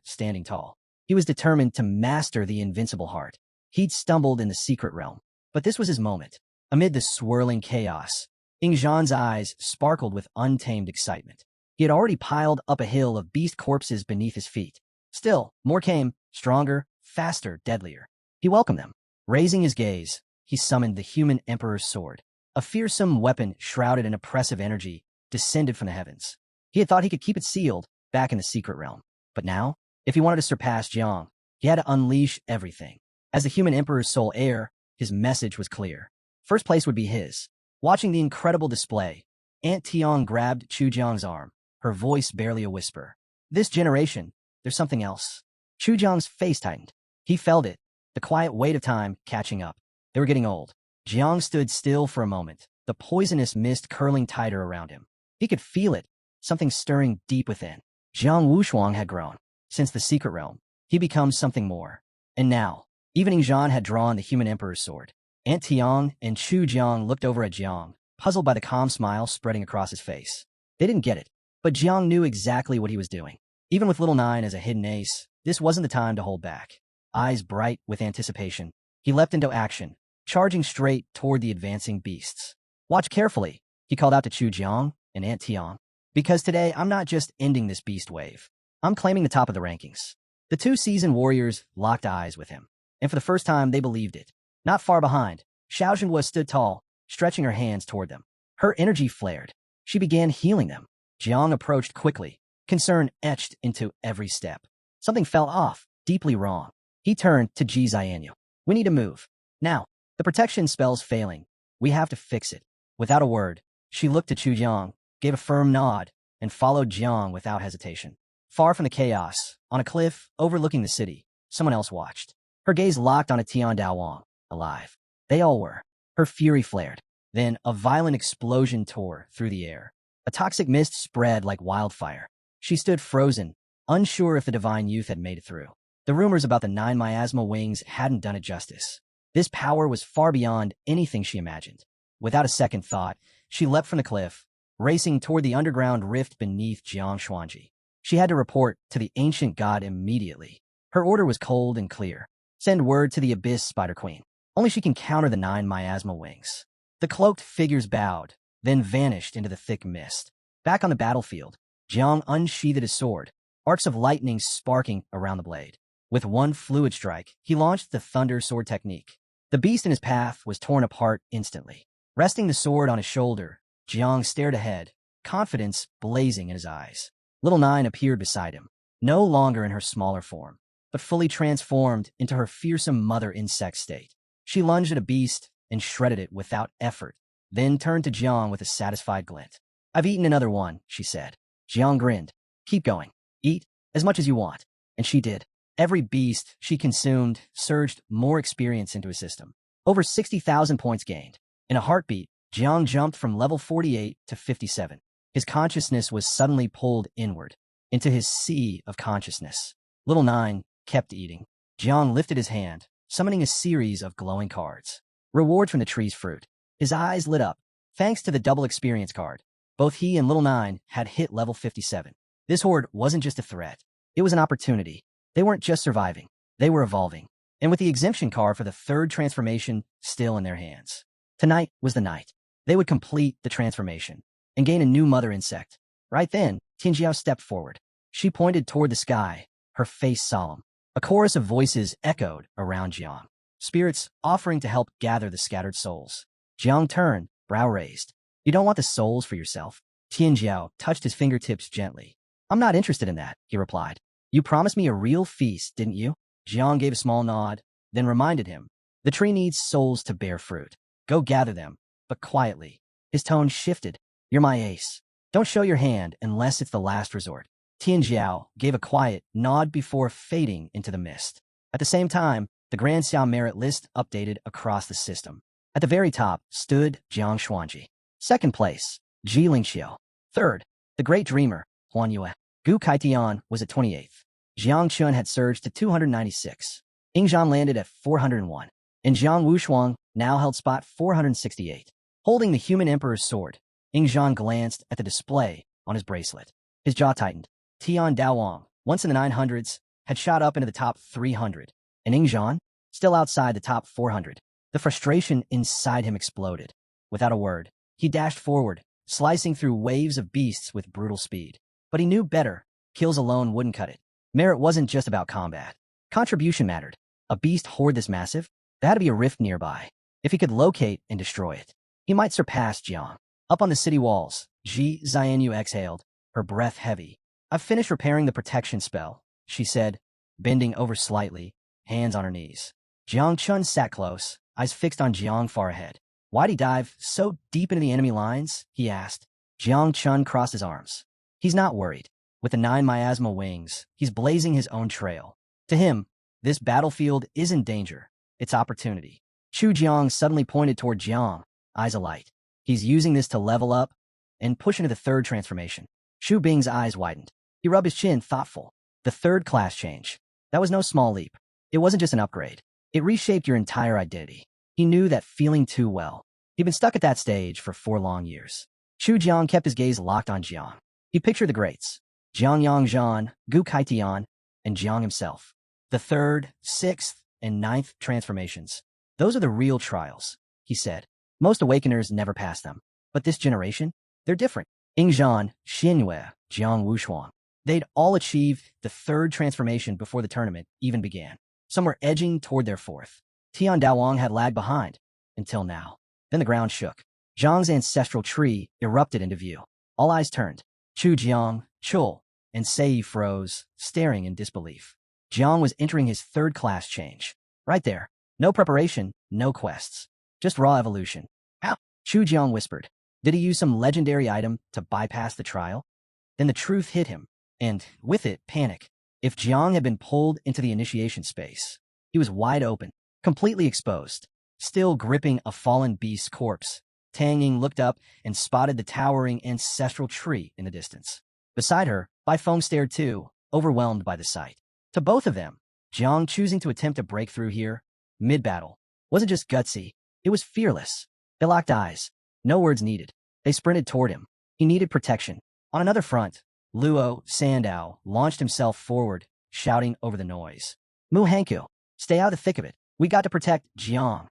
S1: standing tall. He was determined to master the invincible heart. He'd stumbled in the secret realm, but this was his moment. Amid the swirling chaos, Ying Zhan's eyes sparkled with untamed excitement. He had already piled up a hill of beast corpses beneath his feet. Still, more came, stronger, faster, deadlier. He welcomed them. Raising his gaze, he summoned the human emperor's sword. A fearsome weapon shrouded in oppressive energy descended from the heavens. He had thought he could keep it sealed back in the secret realm. But now, if he wanted to surpass Jiang, he had to unleash everything. As the human emperor's sole heir, his message was clear. First place would be his. Watching the incredible display, Aunt Tiang grabbed Chu Jiang's arm, her voice barely a whisper. This generation, there's something else. Chu Jiang's face tightened. He felt it, the quiet weight of time catching up. They were getting old. Jiang stood still for a moment, the poisonous mist curling tighter around him. He could feel it, something stirring deep within. Jiang Wushuang had grown. Since the secret realm, he became something more. And now, even Ying Zhan had drawn the human emperor's sword. Aunt Tiang and Chu Jiang looked over at Jiang, puzzled by the calm smile spreading across his face. They didn't get it, but Jiang knew exactly what he was doing. Even with Little Nine as a hidden ace, this wasn't the time to hold back. Eyes bright with anticipation, he leapt into action, charging straight toward the advancing beasts. Watch carefully, he called out to Chu Jiang and Aunt Tiang. Because today, I'm not just ending this beast wave. I'm claiming the top of the rankings. The two seasoned warriors locked eyes with him, and for the first time they believed it. Not far behind, Xiao stood tall, stretching her hands toward them. Her energy flared. She began healing them. Jiang approached quickly, concern etched into every step. Something felt off, deeply wrong. He turned to Ji Xianyu. We need to move. Now, the protection spell's failing. We have to fix it. Without a word, she looked to Chu Jiang, gave a firm nod, and followed Jiang without hesitation. Far from the chaos, on a cliff overlooking the city, someone else watched. Her gaze locked on a Tian Daowang, alive. They all were. Her fury flared. Then a violent explosion tore through the air. A toxic mist spread like wildfire. She stood frozen, unsure if the divine youth had made it through. The rumors about the 9 miasma wings hadn't done it justice. This power was far beyond anything she imagined. Without a second thought, she leapt from the cliff, racing toward the underground rift beneath Jiang Xuanji. She had to report to the ancient god immediately. Her order was cold and clear. Send word to the Abyss Spider Queen. Only she can counter the 9 miasma wings. The cloaked figures bowed, then vanished into the thick mist. Back on the battlefield, Jiang unsheathed his sword, arcs of lightning sparking around the blade. With one fluid strike, he launched the thunder sword technique. The beast in his path was torn apart instantly. Resting the sword on his shoulder, Jiang stared ahead, confidence blazing in his eyes. Little Nine appeared beside him, no longer in her smaller form, but fully transformed into her fearsome mother insect state. She lunged at a beast and shredded it without effort, then turned to Jiang with a satisfied glint. I've eaten another one, she said. Jiang grinned. Keep going. Eat as much as you want. And she did. Every beast she consumed surged more experience into his system. Over 60,000 points gained. In a heartbeat, Jiang jumped from level 48 to 57. His consciousness was suddenly pulled inward, into his sea of consciousness. Little Nine kept eating. Jiang lifted his hand, summoning a series of glowing cards. Reward from the tree's fruit. His eyes lit up. Thanks to the double experience card, both he and Little Nine had hit level 57. This horde wasn't just a threat. It was an opportunity. They weren't just surviving. They were evolving. And with the exemption card for the third transformation still in their hands. Tonight was the night. They would complete the transformation and gain a new mother insect. Right then, Tianjiao stepped forward. She pointed toward the sky, her face solemn. A chorus of voices echoed around Jiang. Spirits offering to help gather the scattered souls. Jiang turned, brow raised. You don't want the souls for yourself? Tianjiao touched his fingertips gently. I'm not interested in that, he replied. You promised me a real feast, didn't you? Jiang gave a small nod, then reminded him. The tree needs souls to bear fruit. Go gather them, but quietly. His tone shifted. You're my ace. Don't show your hand unless it's the last resort. Tianjiao gave a quiet nod before fading into the mist. At the same time, the Grand Xiao merit list updated across the system. At the very top stood Jiang Xuanji. Second place, Ji Lingxiao. Third, the Great Dreamer, Huan Yue. Gu Kaitian was at 28th. Jang Chun had surged to 296. Ingzhan landed at 401. And Jiang Wushuang now held spot 468. Holding the human emperor's sword, Ingzhan glanced at the display on his bracelet. His jaw tightened. Tian Daowang, once in the 900s, had shot up into the top 300. And Ingzhan, still outside the top 400. The frustration inside him exploded. Without a word, he dashed forward, slicing through waves of beasts with brutal speed. But he knew better. Kills alone wouldn't cut it. Merit wasn't just about combat. Contribution mattered. A beast horde this massive? There had to be a rift nearby. If he could locate and destroy it, he might surpass Jiang. Up on the city walls, Ji Xianyu exhaled, her breath heavy. I've finished repairing the protection spell, she said, bending over slightly, hands on her knees. Jiang Chun sat close, eyes fixed on Jiang far ahead. Why'd he dive so deep into the enemy lines? He asked. Jiang Chun crossed his arms. He's not worried. With the 9 miasma wings, he's blazing his own trail. To him, this battlefield isn't danger, it's opportunity. Chu Jiang suddenly pointed toward Jiang, eyes alight. He's using this to level up and push into the third transformation. Xu Bing's eyes widened. He rubbed his chin, thoughtful. The third class change. That was no small leap. It wasn't just an upgrade. It reshaped your entire identity. He knew that feeling too well. He'd been stuck at that stage for 4 long years. Chu Jiang kept his gaze locked on Jiang. He pictured the greats. Jiang Yangzhan, Gu Kaitian, and Jiang himself. The 3rd, 6th, and 9th transformations. Those are the real trials, he said. Most awakeners never pass them. But this generation, they're different. Ingzhan, Xinyue, Jiang Wushuang. They'd all achieved the third transformation before the tournament even began. Some were edging toward their fourth. Tian Daowang had lagged behind, until now. Then the ground shook. Zhang's ancestral tree erupted into view. All eyes turned. Chu Jiang, Chul, and Sei froze, staring in disbelief. Jiang was entering his third class change. Right there. No preparation, no quests. Just raw evolution. How? Chu Jiang whispered. Did he use some legendary item to bypass the trial? Then the truth hit him, and, with it, panic. If Jiang had been pulled into the initiation space, he was wide open, completely exposed, still gripping a fallen beast's corpse. Tang Ying looked up and spotted the towering ancestral tree in the distance. Beside her, Bai Feng stared too, overwhelmed by the sight. To both of them, Jiang choosing to attempt a breakthrough here, mid-battle, wasn't just gutsy, it was fearless. They locked eyes. No words needed. They sprinted toward him. He needed protection. On another front, Luo Sandow launched himself forward, shouting over the noise. Mu Hanku, stay out of the thick of it. We got to protect Jiang.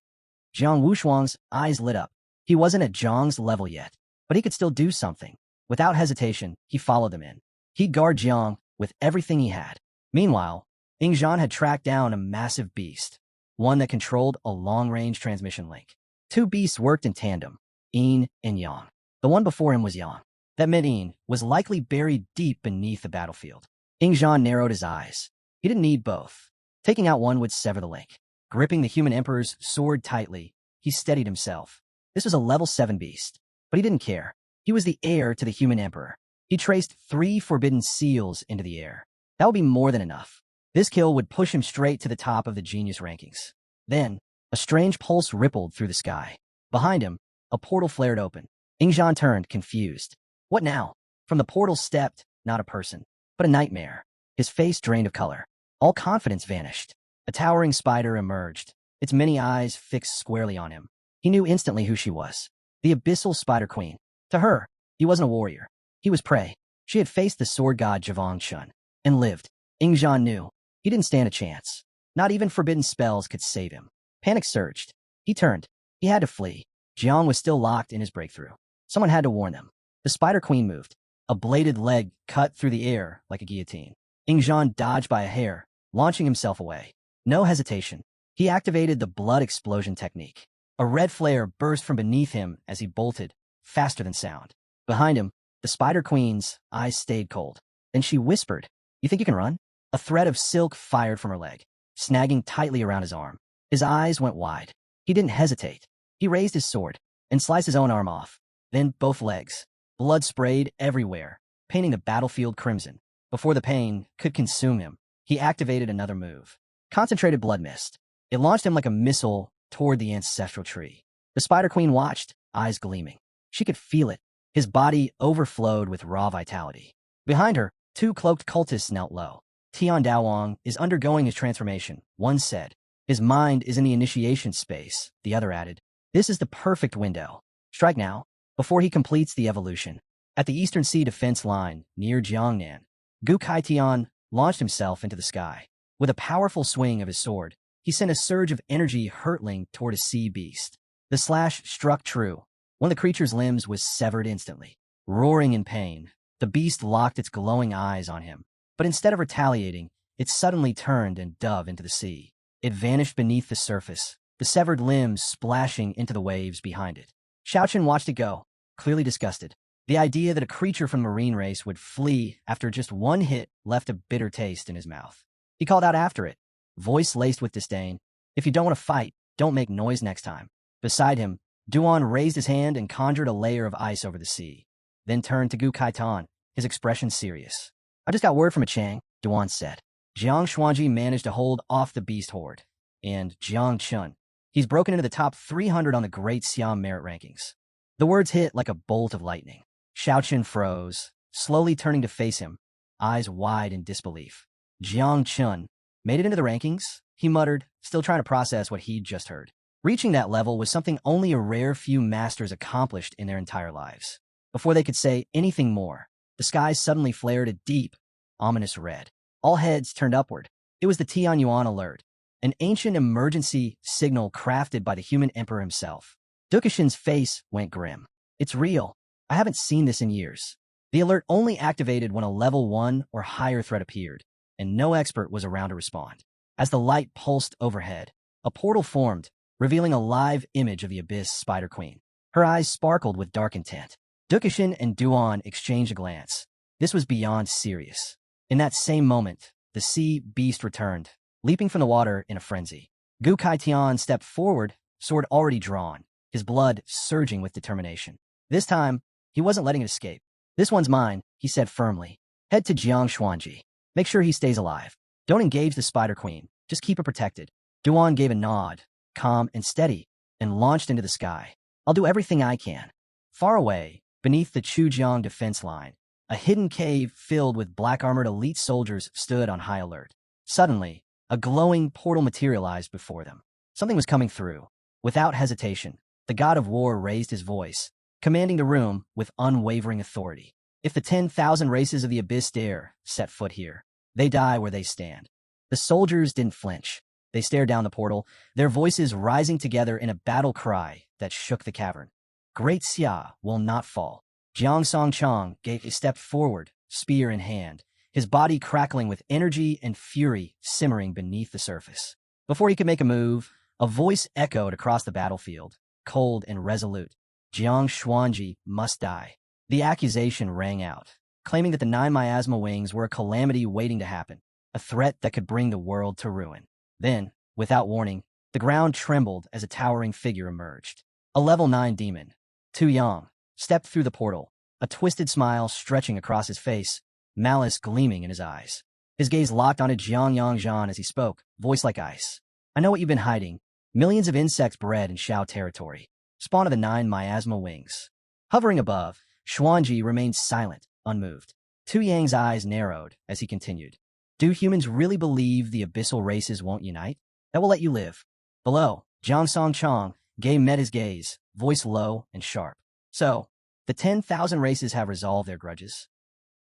S1: Jiang Wushuang's eyes lit up. He wasn't at Jiang's level yet, but he could still do something. Without hesitation, he followed them in. He'd guard Jiang with everything he had. Meanwhile, Ingzhan had tracked down a massive beast, one that controlled a long-range transmission link. Two beasts worked in tandem, Yin and Yang. The one before him was Yang. That meant Yin was likely buried deep beneath the battlefield. Ingzhan narrowed his eyes. He didn't need both. Taking out one would sever the link. Gripping the human emperor's sword tightly, he steadied himself. This was a level 7 beast, but he didn't care. He was the heir to the human emperor. He traced 3 forbidden seals into the air. That would be more than enough. This kill would push him straight to the top of the genius rankings. Then, a strange pulse rippled through the sky. Behind him, a portal flared open. Ingzhan turned, confused. What now? From the portal stepped, not a person, but a nightmare. His face drained of color. All confidence vanished. A towering spider emerged, its many eyes fixed squarely on him. He knew instantly who she was. The abyssal spider queen. To her, he wasn't a warrior. He was prey. She had faced the sword god Jang Chun and lived. Ingzhan knew. He didn't stand a chance. Not even forbidden spells could save him. Panic surged. He turned. He had to flee. Jiang was still locked in his breakthrough. Someone had to warn them. The spider queen moved. A bladed leg cut through the air like a guillotine. Ingzhan dodged by a hair, launching himself away. No hesitation. He activated the blood explosion technique. A red flare burst from beneath him as he bolted, faster than sound. Behind him, the spider queen's eyes stayed cold. Then she whispered, "You think you can run?" A thread of silk fired from her leg, snagging tightly around his arm. His eyes went wide. He didn't hesitate. He raised his sword and sliced his own arm off. Then both legs. Blood sprayed everywhere, painting the battlefield crimson. Before the pain could consume him, he activated another move. Concentrated blood mist. It launched him like a missile toward the ancestral tree. The spider queen watched, eyes gleaming. She could feel it. His body overflowed with raw vitality. Behind her, 2 cloaked cultists knelt low. Tian Daowang is undergoing his transformation, one said. His mind is in the initiation space, the other added. This is the perfect window. Strike now, before he completes the evolution. At the Eastern Sea defense line, near Jiangnan, Gu Kaitian launched himself into the sky. With a powerful swing of his sword, he sent a surge of energy hurtling toward a sea beast. The slash struck true. One of the creature's limbs was severed instantly. Roaring in pain, the beast locked its glowing eyes on him. But instead of retaliating, it suddenly turned and dove into the sea. It vanished beneath the surface, the severed limbs splashing into the waves behind it. Xiaochen watched it go, clearly disgusted. The idea that a creature from the marine race would flee after just one hit left a bitter taste in his mouth. He called out after it, voice laced with disdain, "If you don't want to fight, don't make noise next time." Beside him, Duan raised his hand and conjured a layer of ice over the sea, then turned to Gu Kaitan, his expression serious. "I just got word from a Chang," Duan said. Jiang Xuanji managed to hold off the beast horde, and Jang Chun. He's broken into the top 300 on the Great Siam merit rankings. The words hit like a bolt of lightning. Xiaochen froze, slowly turning to face him, eyes wide in disbelief. Jiang Chun made it into the rankings, he muttered, still trying to process what he'd just heard. Reaching that level was something only a rare few masters accomplished in their entire lives. Before they could say anything more, the skies suddenly flared a deep, ominous red. All heads turned upward. It was the Tianyuan alert, an ancient emergency signal crafted by the human emperor himself. Dukashin's face went grim. "It's real. I haven't seen this in years." The alert only activated when a level 1 or higher threat appeared, and no expert was around to respond. As the light pulsed overhead, a portal formed, revealing a live image of the Abyss Spider Queen. Her eyes sparkled with dark intent. Dukashin and Duan exchanged a glance. This was beyond serious. In that same moment, the sea beast returned, leaping from the water in a frenzy. Gu Kaitian stepped forward, sword already drawn, his blood surging with determination. This time, he wasn't letting it escape. This one's mine, he said firmly. Head to Jiang Xuanji. Make sure he stays alive. Don't engage the Spider Queen. Just keep her protected. Duan gave a nod, calm and steady, and launched into the sky. I'll do everything I can. Far away, beneath the Chujiang defense line, a hidden cave filled with black-armored elite soldiers stood on high alert. Suddenly, a glowing portal materialized before them. Something was coming through. Without hesitation, the god of war raised his voice, commanding the room with unwavering authority. If the 10,000 races of the Abyss dare set foot here, they die where they stand. The soldiers didn't flinch. They stared down the portal, their voices rising together in a battle cry that shook the cavern. Great Xia will not fall. Jiang Songchang gave a step forward, spear in hand, his body crackling with energy and fury simmering beneath the surface. Before he could make a move, a voice echoed across the battlefield, cold and resolute. Jiang Xuanji must die. The accusation rang out, claiming that the 9 miasma wings were a calamity waiting to happen, a threat that could bring the world to ruin. Then, without warning, the ground trembled as a towering figure emerged. A level 9 demon, Tu Yang, stepped through the portal, a twisted smile stretching across his face, malice gleaming in his eyes. His gaze locked onto Jiang Yangzhan as he spoke, voice like ice. I know what you've been hiding. Millions of insects bred in Shiao territory, spawn of the 9 miasma wings. Hovering above, Xuanji remained silent, unmoved. Tu Yang's eyes narrowed as he continued. Do humans really believe the abyssal races won't unite? That will let you live. Below, Jiang Songchang met his gaze, voice low and sharp. So, the 10,000 races have resolved their grudges?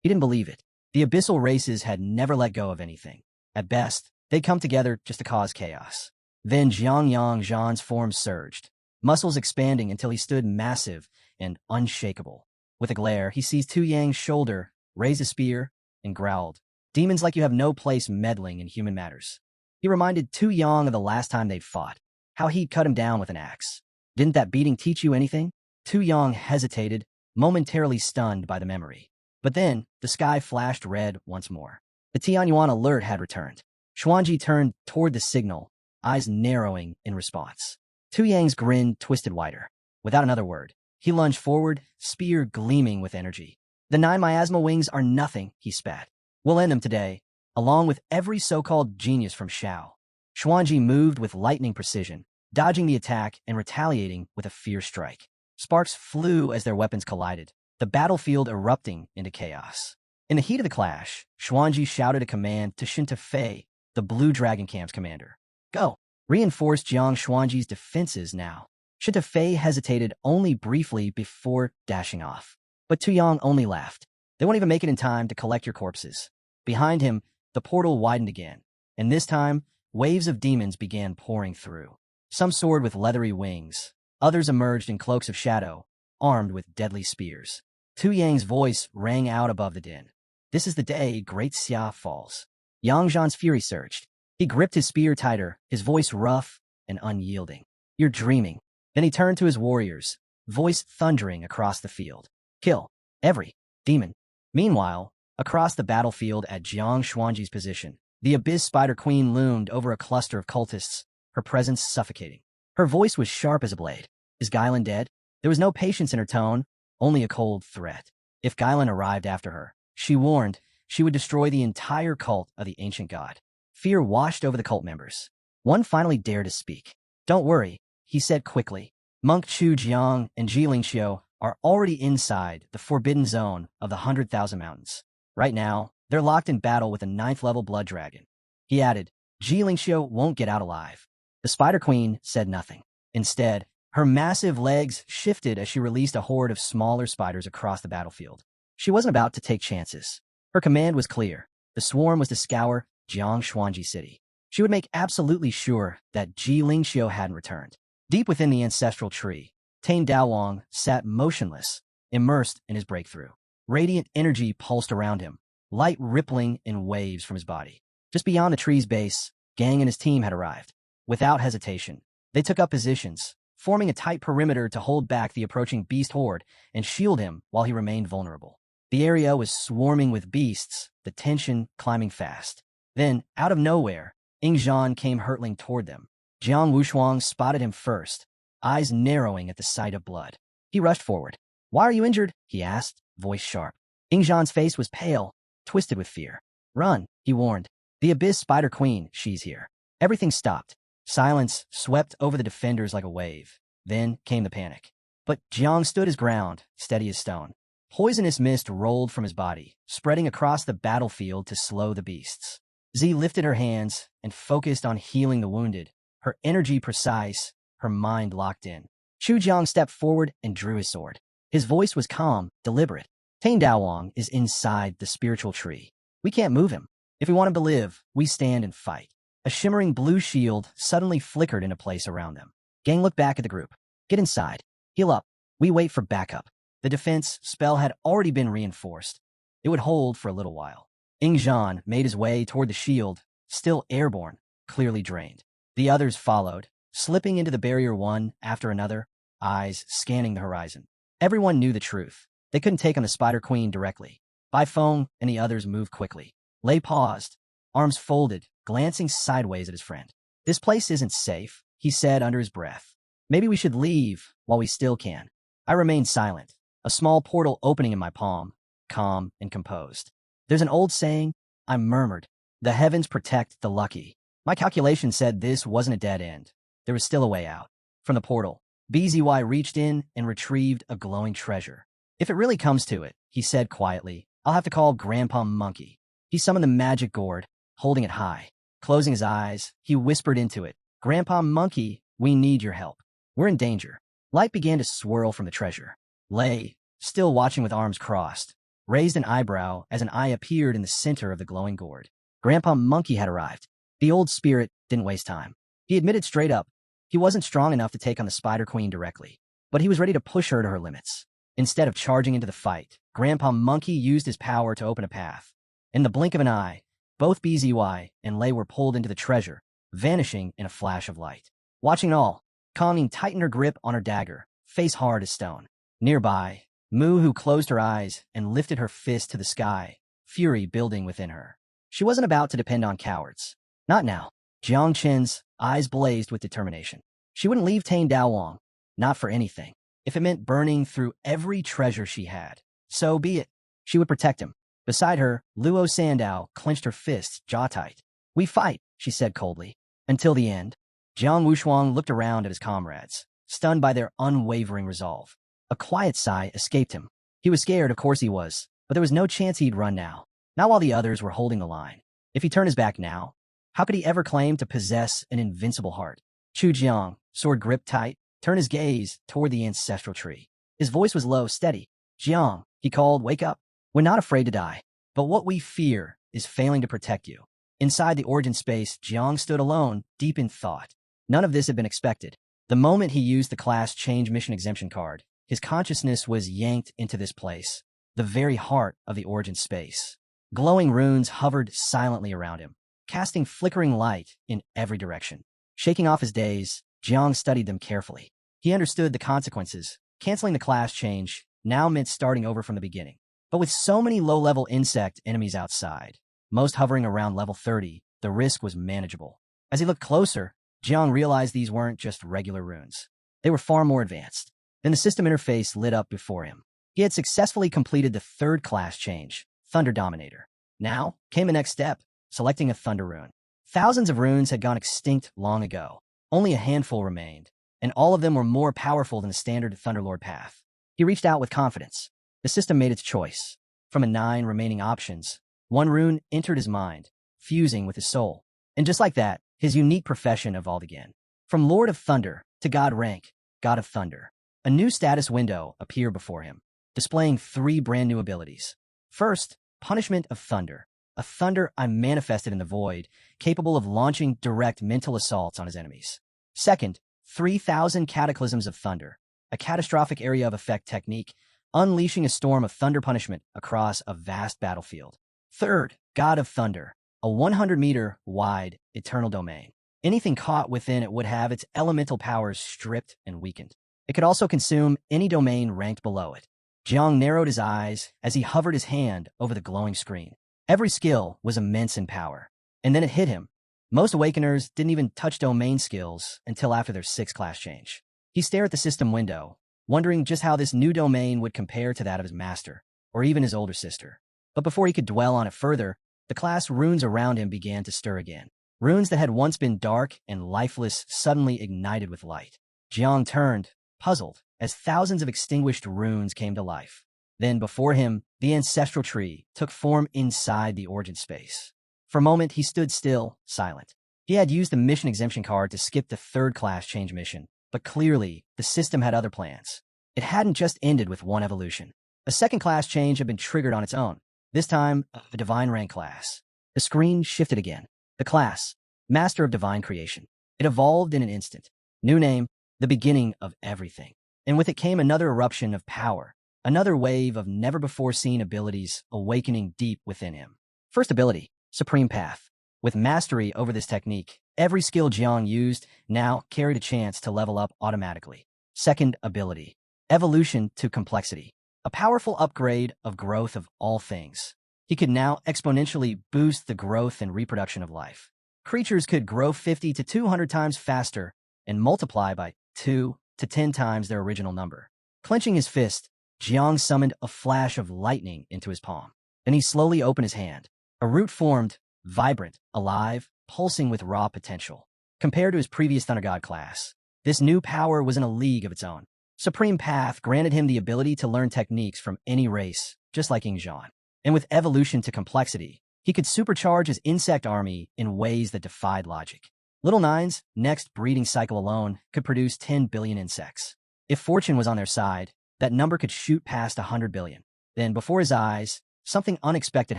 S1: He didn't believe it. The abyssal races had never let go of anything. At best, they'd come together just to cause chaos. Then Jiang Yangzhan's form surged, muscles expanding until he stood massive and unshakable. With a glare, he seized Tu Yang's shoulder, raised a spear, and growled. Demons like you have no place meddling in human matters. He reminded Tu Yang of the last time they'd fought, how he'd cut him down with an axe. Didn't that beating teach you anything? Tu Yang hesitated, momentarily stunned by the memory. But then, the sky flashed red once more. The Tianyuan alert had returned. Xuanji turned toward the signal, eyes narrowing in response. Tu Yang's grin twisted wider. Without another word, he lunged forward, spear gleaming with energy. The 9 miasma wings are nothing, he spat. We'll end them today, along with every so-called genius from Shiao. Xuanji moved with lightning precision, dodging the attack and retaliating with a fierce strike. Sparks flew as their weapons collided, the battlefield erupting into chaos. In the heat of the clash, Xuanji shouted a command to Shinta Fei, the Blue Dragon Camp's commander. Go! Reinforce Jiang Xuanji's defenses now. Shinta Fei hesitated only briefly before dashing off. But Tu Yang only laughed. They won't even make it in time to collect your corpses. Behind him, the portal widened again, and this time, waves of demons began pouring through. Some soared with leathery wings, others emerged in cloaks of shadow, armed with deadly spears. Tu Yang's voice rang out above the din. This is the day Great Xia falls. Yang Zhan's fury surged. He gripped his spear tighter, his voice rough and unyielding. You're dreaming. Then he turned to his warriors, voice thundering across the field. Kill every demon. Meanwhile, across the battlefield at Jiang Xuanji's position, the Abyss Spider Queen loomed over a cluster of cultists, her presence suffocating. Her voice was sharp as a blade. Is Gailan dead? There was no patience in her tone, only a cold threat. If Gailan arrived after her, she warned, she would destroy the entire cult of the ancient god. Fear washed over the cult members. One finally dared to speak. Don't worry, he said quickly. Monk Chu Jiang and Jiling Xiao are already inside the forbidden zone of the 100,000 mountains. Right now, they're locked in battle with a 9th-level blood dragon. He added, Jiling Xiao won't get out alive. The Spider Queen said nothing. Instead, her massive legs shifted as she released a horde of smaller spiders across the battlefield. She wasn't about to take chances. Her command was clear. The swarm was to scour Jiang Xuanji City. She would make absolutely sure that Ji Lingxiu hadn't returned. Deep within the ancestral tree, Tane Daowang sat motionless, immersed in his breakthrough. Radiant energy pulsed around him, light rippling in waves from his body. Just beyond the tree's base, Gang and his team had arrived. Without hesitation, they took up positions, forming a tight perimeter to hold back the approaching beast horde and shield him while he remained vulnerable. The area was swarming with beasts, the tension climbing fast. Then, out of nowhere, Ingzhan came hurtling toward them. Jiang Wushuang spotted him first, eyes narrowing at the sight of blood. He rushed forward. "Why are you injured?" he asked, voice sharp. Ingzhan's face was pale, twisted with fear. "Run," he warned. "The Abyss Spider Queen, she's here." Everything stopped. Silence swept over the defenders like a wave. Then came the panic. But Jiang stood his ground, steady as stone. Poisonous mist rolled from his body, spreading across the battlefield to slow the beasts. Z lifted her hands and focused on healing the wounded, her energy precise, her mind locked in. Chu Jiang stepped forward and drew his sword. His voice was calm, deliberate. "Tane Daowang is inside the spiritual tree. We can't move him. If we want him to live, we stand and fight." A shimmering blue shield suddenly flickered into place around them. Gang looked back at the group. "Get inside. Heal up. We wait for backup." The defense spell had already been reinforced. It would hold for a little while. Ingzhan made his way toward the shield, still airborne, clearly drained. The others followed, slipping into the barrier one after another, eyes scanning the horizon. Everyone knew the truth. They couldn't take on the Spider Queen directly. Bai Feng and the others moved quickly. Lei paused, arms folded, glancing sideways at his friend. "This place isn't safe," he said under his breath. "Maybe we should leave while we still can." I remained silent, a small portal opening in my palm, calm and composed. "There's an old saying," I murmured. "The heavens protect the lucky." My calculation said this wasn't a dead end. There was still a way out. From the portal, BZY reached in and retrieved a glowing treasure. "If it really comes to it," he said quietly, "I'll have to call Grandpa Monkey." He summoned the magic gourd, holding it high. Closing his eyes, he whispered into it, "Grandpa Monkey, we need your help. We're in danger." Light began to swirl from the treasure. Lei, still watching with arms crossed, raised an eyebrow as an eye appeared in the center of the glowing gourd. Grandpa Monkey had arrived. The old spirit didn't waste time. He admitted straight up, he wasn't strong enough to take on the Spider Queen directly, but he was ready to push her to her limits. Instead of charging into the fight, Grandpa Monkey used his power to open a path. In the blink of an eye, both BZY and Lei were pulled into the treasure, vanishing in a flash of light. Watching it all, Kongming tightened her grip on her dagger, face hard as stone. Nearby, Mu Hu closed her eyes and lifted her fist to the sky, fury building within her. She wasn't about to depend on cowards. Not now. Jiang Chen's eyes blazed with determination. She wouldn't leave Tane Daowang, not for anything. If it meant burning through every treasure she had, so be it. She would protect him. Beside her, Luo Sandao clenched her fists, jaw tight. "We fight," she said coldly. "Until the end." Jiang Wushuang looked around at his comrades, stunned by their unwavering resolve. A quiet sigh escaped him. He was scared, of course he was, but there was no chance he'd run now. Not while the others were holding the line. If he turned his back now, how could he ever claim to possess an invincible heart? Chu Jiang, sword gripped tight, turned his gaze toward the ancestral tree. His voice was low, steady. "Jiang," he called, "wake up. We're not afraid to die, but what we fear is failing to protect you." Inside the origin space, Jiang stood alone, deep in thought. None of this had been expected. The moment he used the class change mission exemption card, his consciousness was yanked into this place, the very heart of the origin space. Glowing runes hovered silently around him, casting flickering light in every direction. Shaking off his daze, Jiang studied them carefully. He understood the consequences. Canceling the class change now meant starting over from the beginning. But with so many low-level insect enemies outside, most hovering around level 30, the risk was manageable. As he looked closer, Jiang realized these weren't just regular runes. They were far more advanced. Then the system interface lit up before him. He had successfully completed the third class change, Thunder Dominator. Now came the next step, selecting a Thunder rune. Thousands of runes had gone extinct long ago. Only a handful remained, and all of them were more powerful than the standard Thunderlord path. He reached out with confidence. The system made its choice. From the 9 remaining options, one rune entered his mind, fusing with his soul. And just like that, his unique profession evolved again. From Lord of Thunder to God rank, God of Thunder. A new status window appeared before him, displaying 3 brand new abilities. First, Punishment of Thunder. A thunder I manifested in the void, capable of launching direct mental assaults on his enemies. Second, 3,000 Cataclysms of Thunder. A catastrophic area of effect technique, unleashing a storm of thunder punishment across a vast battlefield. Third, God of Thunder, a 100-meter wide eternal domain. Anything caught within it would have its elemental powers stripped and weakened. It could also consume any domain ranked below it. Jiang narrowed his eyes as he hovered his hand over the glowing screen. Every skill was immense in power. And then it hit him. Most Awakeners didn't even touch domain skills until after their 6th class change. He stared at the system window, wondering just how this new domain would compare to that of his master, or even his older sister. But before he could dwell on it further, the class runes around him began to stir again. Runes that had once been dark and lifeless suddenly ignited with light. Jiang turned, puzzled, as thousands of extinguished runes came to life. Then, before him, the ancestral tree took form inside the origin space. For a moment, he stood still, silent. He had used the mission exemption card to skip the 3rd class change mission, but clearly, the system had other plans. It hadn't just ended with one evolution. A 2nd class change had been triggered on its own, this time a divine rank class. The screen shifted again. The class, Master of Divine Creation. It evolved in an instant. New name, the beginning of everything. And with it came another eruption of power, another wave of never-before-seen abilities awakening deep within him. First ability, Supreme Path. With mastery over this technique, every skill Jiang used now carried a chance to level up automatically. Second ability, Evolution to Complexity. A powerful upgrade of growth of all things. He could now exponentially boost the growth and reproduction of life. Creatures could grow 50 to 200 times faster and multiply by 2 to 10 times their original number. Clenching his fist, Jiang summoned a flash of lightning into his palm. Then he slowly opened his hand. A root formed, vibrant, alive, pulsing with raw potential. Compared to his previous Thunder God class, this new power was in a league of its own. Supreme Path granted him the ability to learn techniques from any race, just like Yingzhan. And with Evolution to Complexity, he could supercharge his insect army in ways that defied logic. Little Nine's next breeding cycle alone could produce 10 billion insects. If fortune was on their side, that number could shoot past 100 billion. Then, before his eyes, something unexpected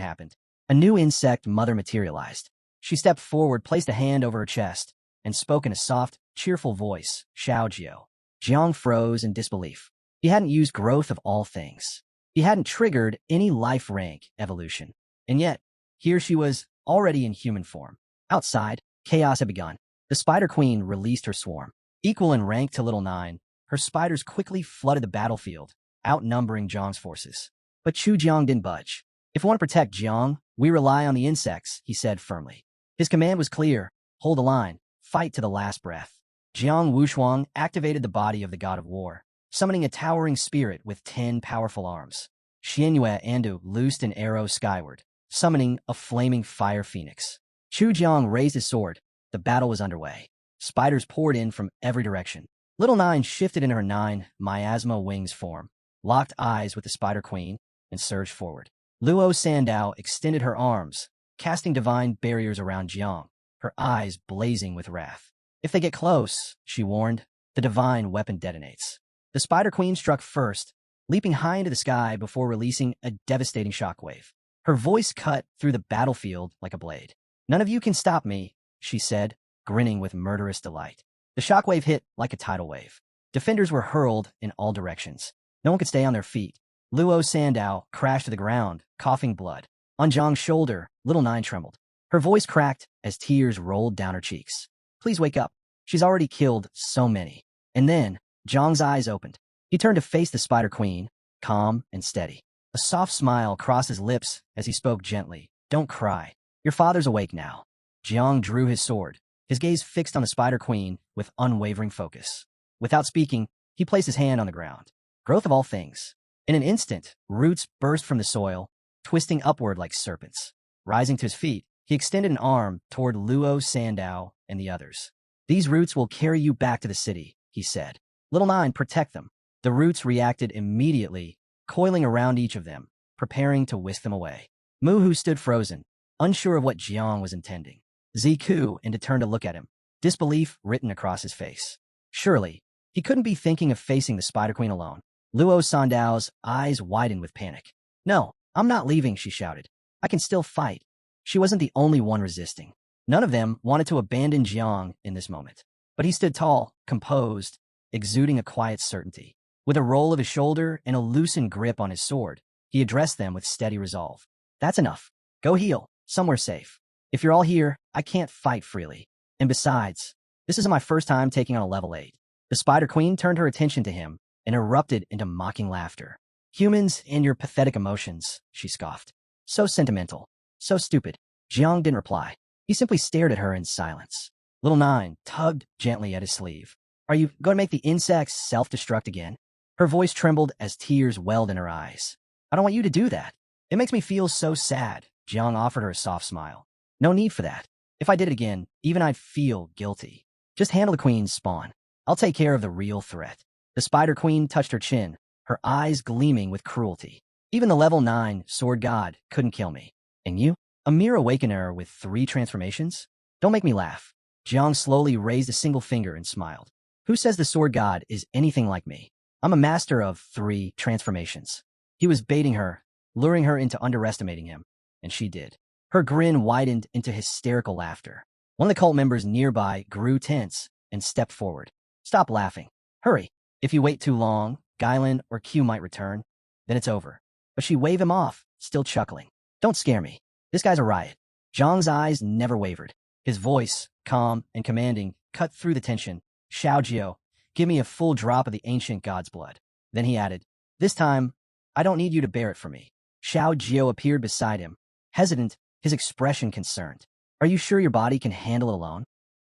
S1: happened. A new insect mother materialized. She stepped forward, placed a hand over her chest, and spoke in a soft, cheerful voice, Xiao. Jiang froze in disbelief. He hadn't used growth of all things. He hadn't triggered any life rank evolution. And yet, here she was, already in human form. Outside, chaos had begun. The Spider Queen released her swarm. Equal in rank to Little Nine, her spiders quickly flooded the battlefield, outnumbering Jiang's forces. But Chu Jiang didn't budge. If we want to protect Jiang, we rely on the insects, he said firmly. His command was clear. Hold the line. Fight to the last breath. Jiang Wushuang activated the body of the god of war, summoning a towering spirit with 10 powerful arms. Xianyue Andu loosed an arrow skyward, summoning a flaming fire phoenix. Chu Jiang raised his sword. The battle was underway. Spiders poured in from every direction. Little Nine shifted into her 9 Miasma wings form, locked eyes with the Spider Queen, and surged forward. Luo Sandao extended her arms, casting divine barriers around Jiang, her eyes blazing with wrath. If they get close, she warned, the divine weapon detonates. The Spider Queen struck first, leaping high into the sky before releasing a devastating shockwave. Her voice cut through the battlefield like a blade. None of you can stop me, she said, grinning with murderous delight. The shockwave hit like a tidal wave. Defenders were hurled in all directions. No one could stay on their feet. Luo Sandao crashed to the ground, coughing blood. On Jiang's shoulder, Little Nine trembled. Her voice cracked as tears rolled down her cheeks. Please wake up. She's already killed so many. And then, Jiang's eyes opened. He turned to face the Spider Queen, calm and steady. A soft smile crossed his lips as he spoke gently. Don't cry. Your father's awake now. Jiang drew his sword, his gaze fixed on the Spider Queen with unwavering focus. Without speaking, he placed his hand on the ground. Growth of all things. In an instant, roots burst from the soil, twisting upward like serpents. Rising to his feet, he extended an arm toward Luo Sandao and the others. These roots will carry you back to the city, he said. Little Nine, protect them. The roots reacted immediately, coiling around each of them, preparing to whisk them away. Muhu stood frozen, unsure of what Jiang was intending. Ziku and turned to look at him, disbelief written across his face. Surely, he couldn't be thinking of facing the Spider Queen alone. Luo Sandao's eyes widened with panic. No, I'm not leaving, she shouted. I can still fight. She wasn't the only one resisting. None of them wanted to abandon Jiang in this moment. But he stood tall, composed, exuding a quiet certainty. With a roll of his shoulder and a loosened grip on his sword, he addressed them with steady resolve. That's enough. Go heal, somewhere safe. If you're all here, I can't fight freely. And besides, this isn't my first time taking on a level 8. The Spider Queen turned her attention to him and erupted into mocking laughter. Humans and your pathetic emotions, she scoffed. So sentimental. So stupid. Jiang didn't reply. He simply stared at her in silence. Little Nine tugged gently at his sleeve. Are you going to make the insects self-destruct again? Her voice trembled as tears welled in her eyes. I don't want you to do that. It makes me feel so sad. Jiang offered her a soft smile. No need for that. If I did it again, even I'd feel guilty. Just handle the queen's spawn. I'll take care of the real threat. The Spider Queen touched her chin, her eyes gleaming with cruelty. Even the level 9 sword god couldn't kill me. And you? A mere awakener with 3 transformations? Don't make me laugh. Jiang slowly raised a single finger and smiled. Who says the sword god is anything like me? I'm a master of 3 transformations. He was baiting her, luring her into underestimating him, and she did. Her grin widened into hysterical laughter. One of the cult members nearby grew tense and stepped forward. Stop laughing. Hurry. If you wait too long, Gailan or Q might return. Then it's over. But she waved him off, still chuckling. Don't scare me. This guy's a riot. Zhang's eyes never wavered. His voice, calm and commanding, cut through the tension. Xiao, give me a full drop of the ancient god's blood. Then he added, this time, I don't need you to bear it for me. Xiao appeared beside him, hesitant, his expression concerned. Are you sure your body can handle it alone?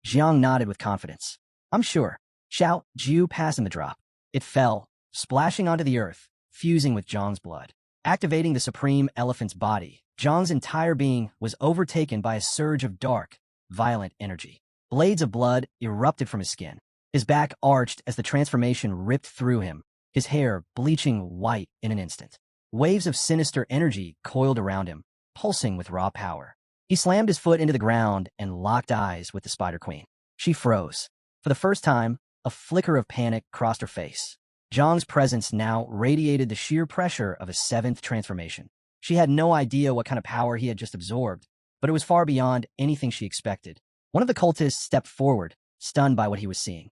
S1: Jiang nodded with confidence. I'm sure. Xiao passed him the drop. It fell, splashing onto the earth, fusing with Zhang's blood. Activating the supreme elephant's body, Zhang's entire being was overtaken by a surge of dark, violent energy. Blades of blood erupted from his skin. His back arched as the transformation ripped through him, his hair bleaching white in an instant. Waves of sinister energy coiled around him, pulsing with raw power. He slammed his foot into the ground and locked eyes with the Spider Queen. She froze. For the first time, a flicker of panic crossed her face. Zhang's presence now radiated the sheer pressure of a 7th transformation. She had no idea what kind of power he had just absorbed, but it was far beyond anything she expected. One of the cultists stepped forward, stunned by what he was seeing.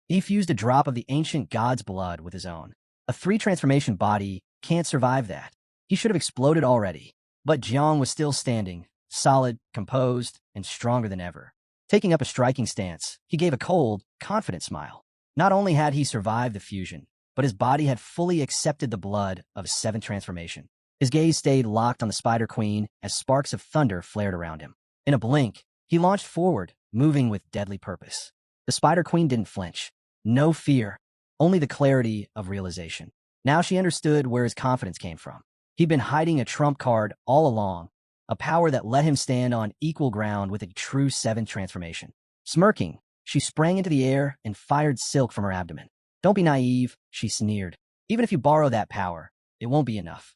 S1: He fused a drop of the ancient god's blood with his own. A 3-transformation body can't survive that. He should have exploded already. But Jiang was still standing, solid, composed, and stronger than ever. Taking up a striking stance, he gave a cold, confident smile. Not only had he survived the fusion, but his body had fully accepted the blood of a 7th transformation. His gaze stayed locked on the Spider Queen as sparks of thunder flared around him. In a blink, he launched forward, moving with deadly purpose. The Spider Queen didn't flinch. No fear, only the clarity of realization. Now she understood where his confidence came from. He'd been hiding a trump card all along, a power that let him stand on equal ground with a true 7th transformation. Smirking, she sprang into the air and fired silk from her abdomen. Don't be naive, she sneered. Even if you borrow that power, it won't be enough.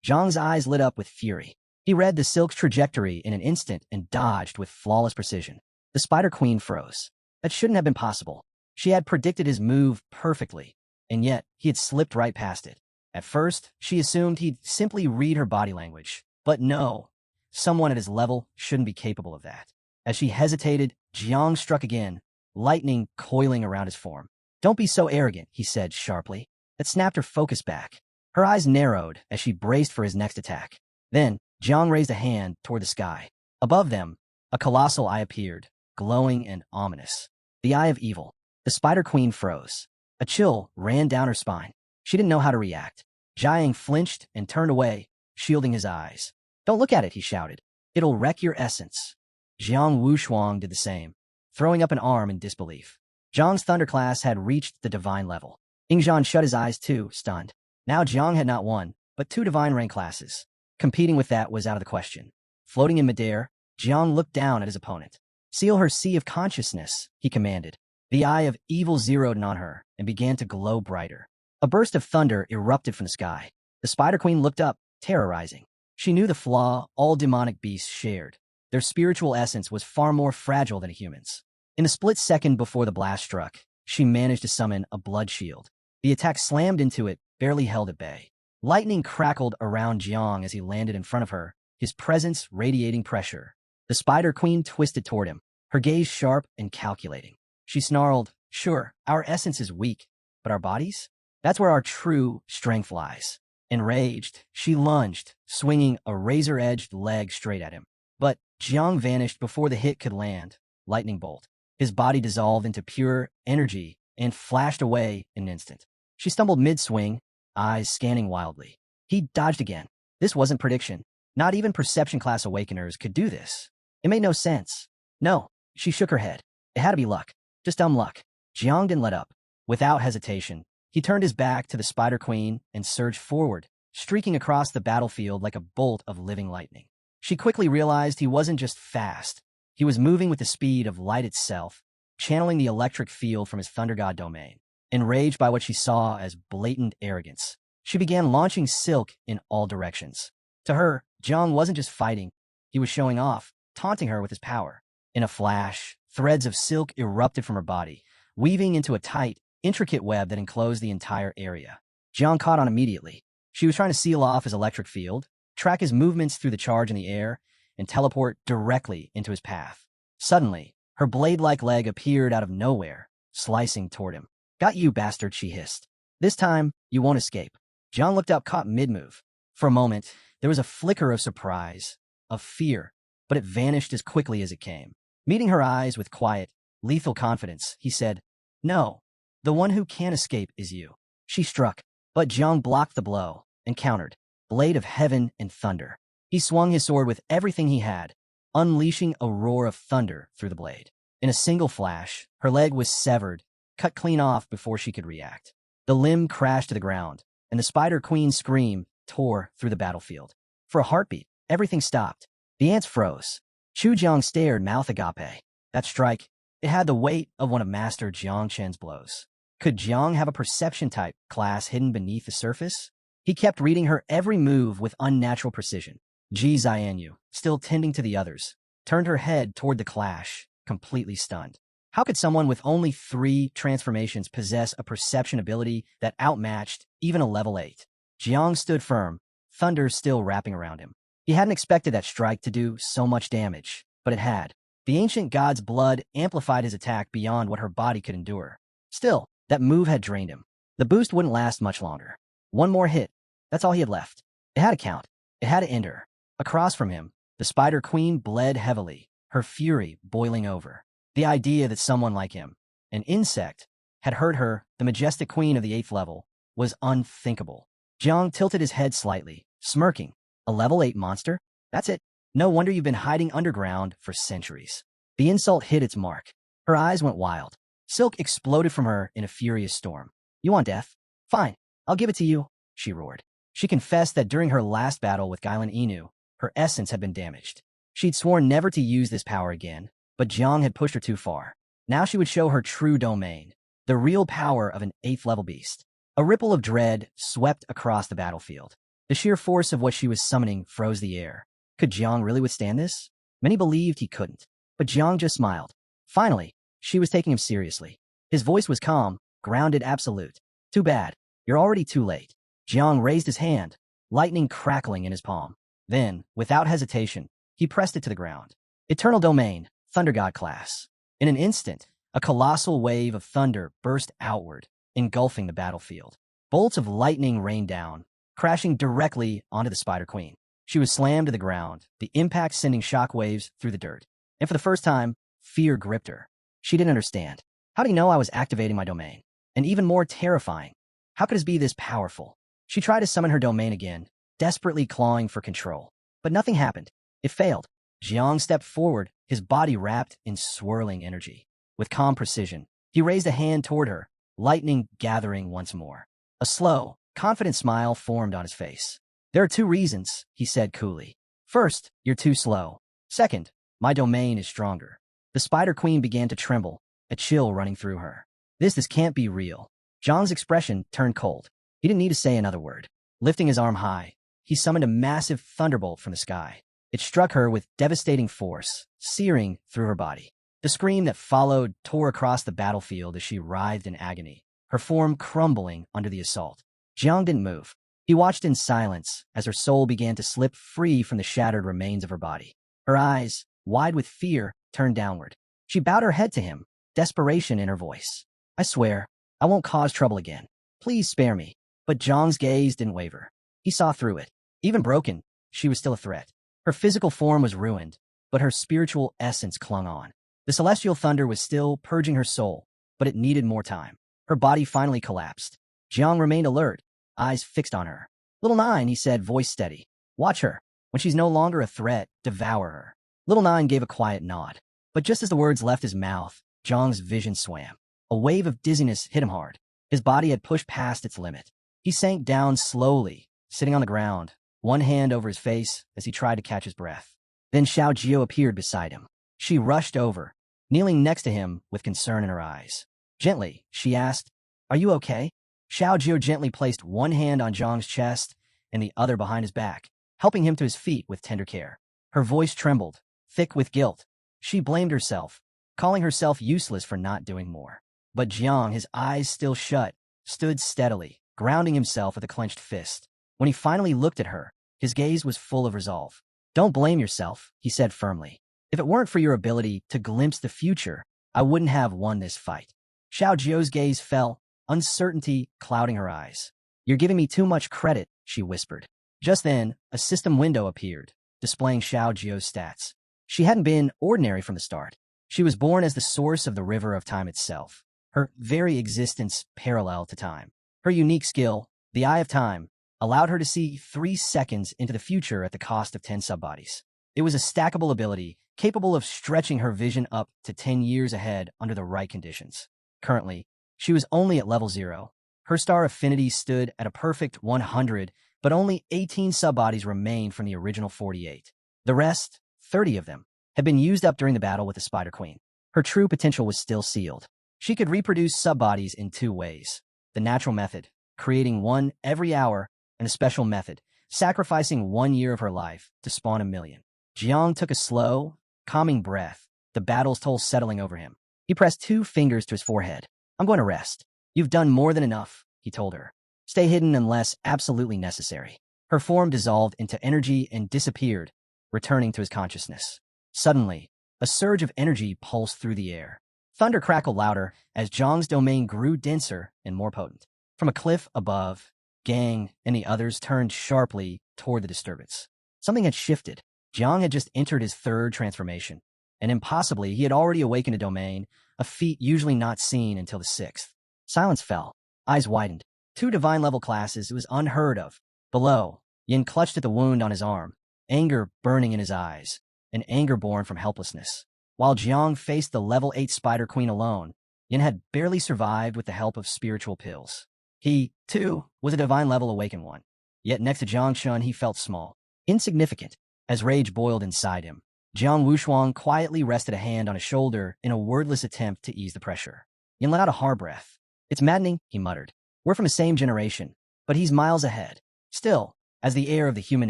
S1: Zhang's eyes lit up with fury. He read the silk's trajectory in an instant and dodged with flawless precision. The Spider Queen froze. That shouldn't have been possible. She had predicted his move perfectly, and yet he had slipped right past it. At first, she assumed he'd simply read her body language. But no, someone at his level shouldn't be capable of that. As she hesitated, Jiang struck again, lightning coiling around his form. Don't be so arrogant, he said sharply. That snapped her focus back. Her eyes narrowed as she braced for his next attack. Then, Jiang raised a hand toward the sky. Above them, a colossal eye appeared, glowing and ominous. The Eye of Evil. The Spider Queen froze. A chill ran down her spine. She didn't know how to react. Jiang flinched and turned away, shielding his eyes. Don't look at it, he shouted. It'll wreck your essence. Jiang Wushuang did the same, throwing up an arm in disbelief. Zhang's thunderclass had reached the divine level. Ingzhan shut his eyes too, stunned. Now Jiang had not 1, but 2 divine rank classes. Competing with that was out of the question. Floating in midair, Jiang looked down at his opponent. Seal her sea of consciousness, he commanded. The Eye of Evil zeroed in on her and began to glow brighter. A burst of thunder erupted from the sky. The Spider Queen looked up, terrorizing. She knew the flaw all demonic beasts shared. Their spiritual essence was far more fragile than a human's. In the split second before the blast struck, she managed to summon a blood shield. The attack slammed into it, barely held at bay. Lightning crackled around Jiang as he landed in front of her, his presence radiating pressure. The Spider Queen twisted toward him, her gaze sharp and calculating. She snarled, sure, our essence is weak, but our bodies? That's where our true strength lies. Enraged, she lunged, swinging a razor-edged leg straight at him. But Jiang vanished before the hit could land. Lightning bolt. His body dissolved into pure energy and flashed away in an instant. She stumbled mid-swing, eyes scanning wildly. He dodged again. This wasn't prediction. Not even perception class awakeners could do this. It made no sense. No, she shook her head. It had to be luck. Just dumb luck. Jiang didn't let up. Without hesitation, he turned his back to the Spider Queen and surged forward, streaking across the battlefield like a bolt of living lightning. She quickly realized he wasn't just fast. He was moving with the speed of light itself, channeling the electric field from his Thunder God domain. Enraged by what she saw as blatant arrogance, she began launching silk in all directions. To her, Jiang wasn't just fighting. He was showing off, taunting her with his power. In a flash, threads of silk erupted from her body, weaving into a tight, intricate web that enclosed the entire area. Jiang caught on immediately. She was trying to seal off his electric field, track his movements through the charge in the air, and teleport directly into his path. Suddenly, her blade-like leg appeared out of nowhere, slicing toward him. "Got you, bastard," she hissed. "This time, you won't escape." Jiang looked up, caught mid-move. For a moment, there was a flicker of surprise, of fear, but it vanished as quickly as it came. Meeting her eyes with quiet, lethal confidence, he said, "No, the one who can't escape is you." She struck, but Jiang blocked the blow and countered. Blade of heaven and thunder. He swung his sword with everything he had, unleashing a roar of thunder through the blade. In a single flash, her leg was severed, cut clean off before she could react. The limb crashed to the ground, and the Spider Queen's scream tore through the battlefield. For a heartbeat, everything stopped. The ants froze. Chu Jiang stared, mouth agape. That strike, it had the weight of one of Master Jiang Chen's blows. Could Jiang have a perception type class hidden beneath the surface? He kept reading her every move with unnatural precision. Ji Xianyu, still tending to the others, turned her head toward the clash, completely stunned. How could someone with only 3 transformations possess a perception ability that outmatched even a level 8? Jiang stood firm, thunder still wrapping around him. He hadn't expected that strike to do so much damage, but it had. The ancient god's blood amplified his attack beyond what her body could endure. Still, that move had drained him. The boost wouldn't last much longer. One more hit. That's all he had left. It had to count. It had to end her. Across from him, the Spider Queen bled heavily, her fury boiling over. The idea that someone like him, an insect, had hurt her, the majestic queen of the 8th level, was unthinkable. Jiang tilted his head slightly, smirking. A level 8 monster? That's it. No wonder you've been hiding underground for centuries. The insult hit its mark. Her eyes went wild. Silk exploded from her in a furious storm. "You want death? Fine, I'll give it to you," she roared. She confessed that during her last battle with Gailan Inu, her essence had been damaged. She'd sworn never to use this power again, but Jiang had pushed her too far. Now she would show her true domain, the real power of an 8th level beast. A ripple of dread swept across the battlefield. The sheer force of what she was summoning froze the air. Could Jiang really withstand this? Many believed he couldn't, but Jiang just smiled. Finally, she was taking him seriously. His voice was calm, grounded, absolute. "Too bad. You're already too late." Jiang raised his hand, lightning crackling in his palm. Then, without hesitation, he pressed it to the ground. Eternal Domain, Thunder God class. In an instant, a colossal wave of thunder burst outward, engulfing the battlefield. Bolts of lightning rained down, crashing directly onto the Spider Queen. She was slammed to the ground, the impact sending shockwaves through the dirt. And for the first time, fear gripped her. She didn't understand. How did he know I was activating my domain? And even more terrifying, how could it be this powerful? She tried to summon her domain again, desperately clawing for control. But nothing happened. It failed. Jiang stepped forward, his body wrapped in swirling energy. With calm precision, he raised a hand toward her, lightning gathering once more. A slow, confident smile formed on his face. "There are 2 reasons," he said coolly. "First, you're too slow. Second, my domain is stronger." The Spider Queen began to tremble, a chill running through her. This can't be real. Jiang's expression turned cold. He didn't need to say another word. Lifting his arm high, he summoned a massive thunderbolt from the sky. It struck her with devastating force, searing through her body. The scream that followed tore across the battlefield as she writhed in agony, her form crumbling under the assault. Jiang didn't move. He watched in silence as her soul began to slip free from the shattered remains of her body. Her eyes, wide with fear, turned downward. She bowed her head to him, desperation in her voice. "I swear, I won't cause trouble again. Please spare me. But Zhang's gaze didn't waver. He saw through it. Even broken, she was still a threat. Her physical form was ruined, but her spiritual essence clung on. The celestial thunder was still purging her soul, but it needed more time. Her body finally collapsed. Jiang remained alert, eyes fixed on her. Little Nine, he said, voice steady. Watch her. When she's no longer a threat, devour her. Little Nine gave a quiet nod. But just as the words left his mouth, Jiang's vision swam. A wave of dizziness hit him hard. His body had pushed past its limit. He sank down slowly, sitting on the ground, one hand over his face as he tried to catch his breath. Then Xiao Jio appeared beside him. She rushed over, kneeling next to him with concern in her eyes. Gently, she asked, "Are you okay?" Xiao Jio gently placed one hand on Zhang's chest and the other behind his back, helping him to his feet with tender care. Her voice trembled, thick with guilt. She blamed herself, calling herself useless for not doing more. But Jiang, his eyes still shut, stood steadily, grounding himself with a clenched fist. When he finally looked at her, his gaze was full of resolve. "Don't blame yourself," he said firmly. "If it weren't for your ability to glimpse the future, I wouldn't have won this fight." Xiao Jio's gaze fell, uncertainty clouding her eyes. "You're giving me too much credit," she whispered. Just then, a system window appeared, displaying Xiao Jio's stats. She hadn't been ordinary from the start. She was born as the source of the river of time itself, her very existence parallel to time. Her unique skill, the Eye of Time, allowed her to see 3 seconds into the future at the cost of 10 subbodies. It was a stackable ability, capable of stretching her vision up to 10 years ahead under the right conditions. Currently, she was only at level 0. Her star affinity stood at a perfect 100, but only 18 subbodies remained from the original 48. The rest, 30 of them, had been used up during the battle with the Spider Queen. Her true potential was still sealed. She could reproduce subbodies in 2 ways. The natural method, creating 1 every hour, and a special method, sacrificing 1 year of her life to spawn 1,000,000. Jiang took a slow, calming breath, the battle's toll settling over him. He pressed 2 fingers to his forehead. "I'm going to rest. You've done more than enough," he told her. "Stay hidden unless absolutely necessary." Her form dissolved into energy and disappeared, returning to his consciousness. Suddenly, a surge of energy pulsed through the air. Thunder crackled louder as Zhang's domain grew denser and more potent. From a cliff above, Gang and the others turned sharply toward the disturbance. Something had shifted. Jiang had just entered his 3rd transformation, and impossibly, he had already awakened a domain, a feat usually not seen until the 6th. Silence fell. Eyes widened. 2 divine-level classes, it was unheard of. Below, Yin clutched at the wound on his arm, anger burning in his eyes, an anger born from helplessness. While Jiang faced the level 8 Spider Queen alone, Yin had barely survived with the help of spiritual pills. He, too, was a divine-level awakened one. Yet next to Jang Chun, he felt small, insignificant, as rage boiled inside him. Jiang Wushuang quietly rested a hand on his shoulder in a wordless attempt to ease the pressure. Yin let out a hard breath. "It's maddening," he muttered. "We're from the same generation, but he's miles ahead." Still, as the heir of the human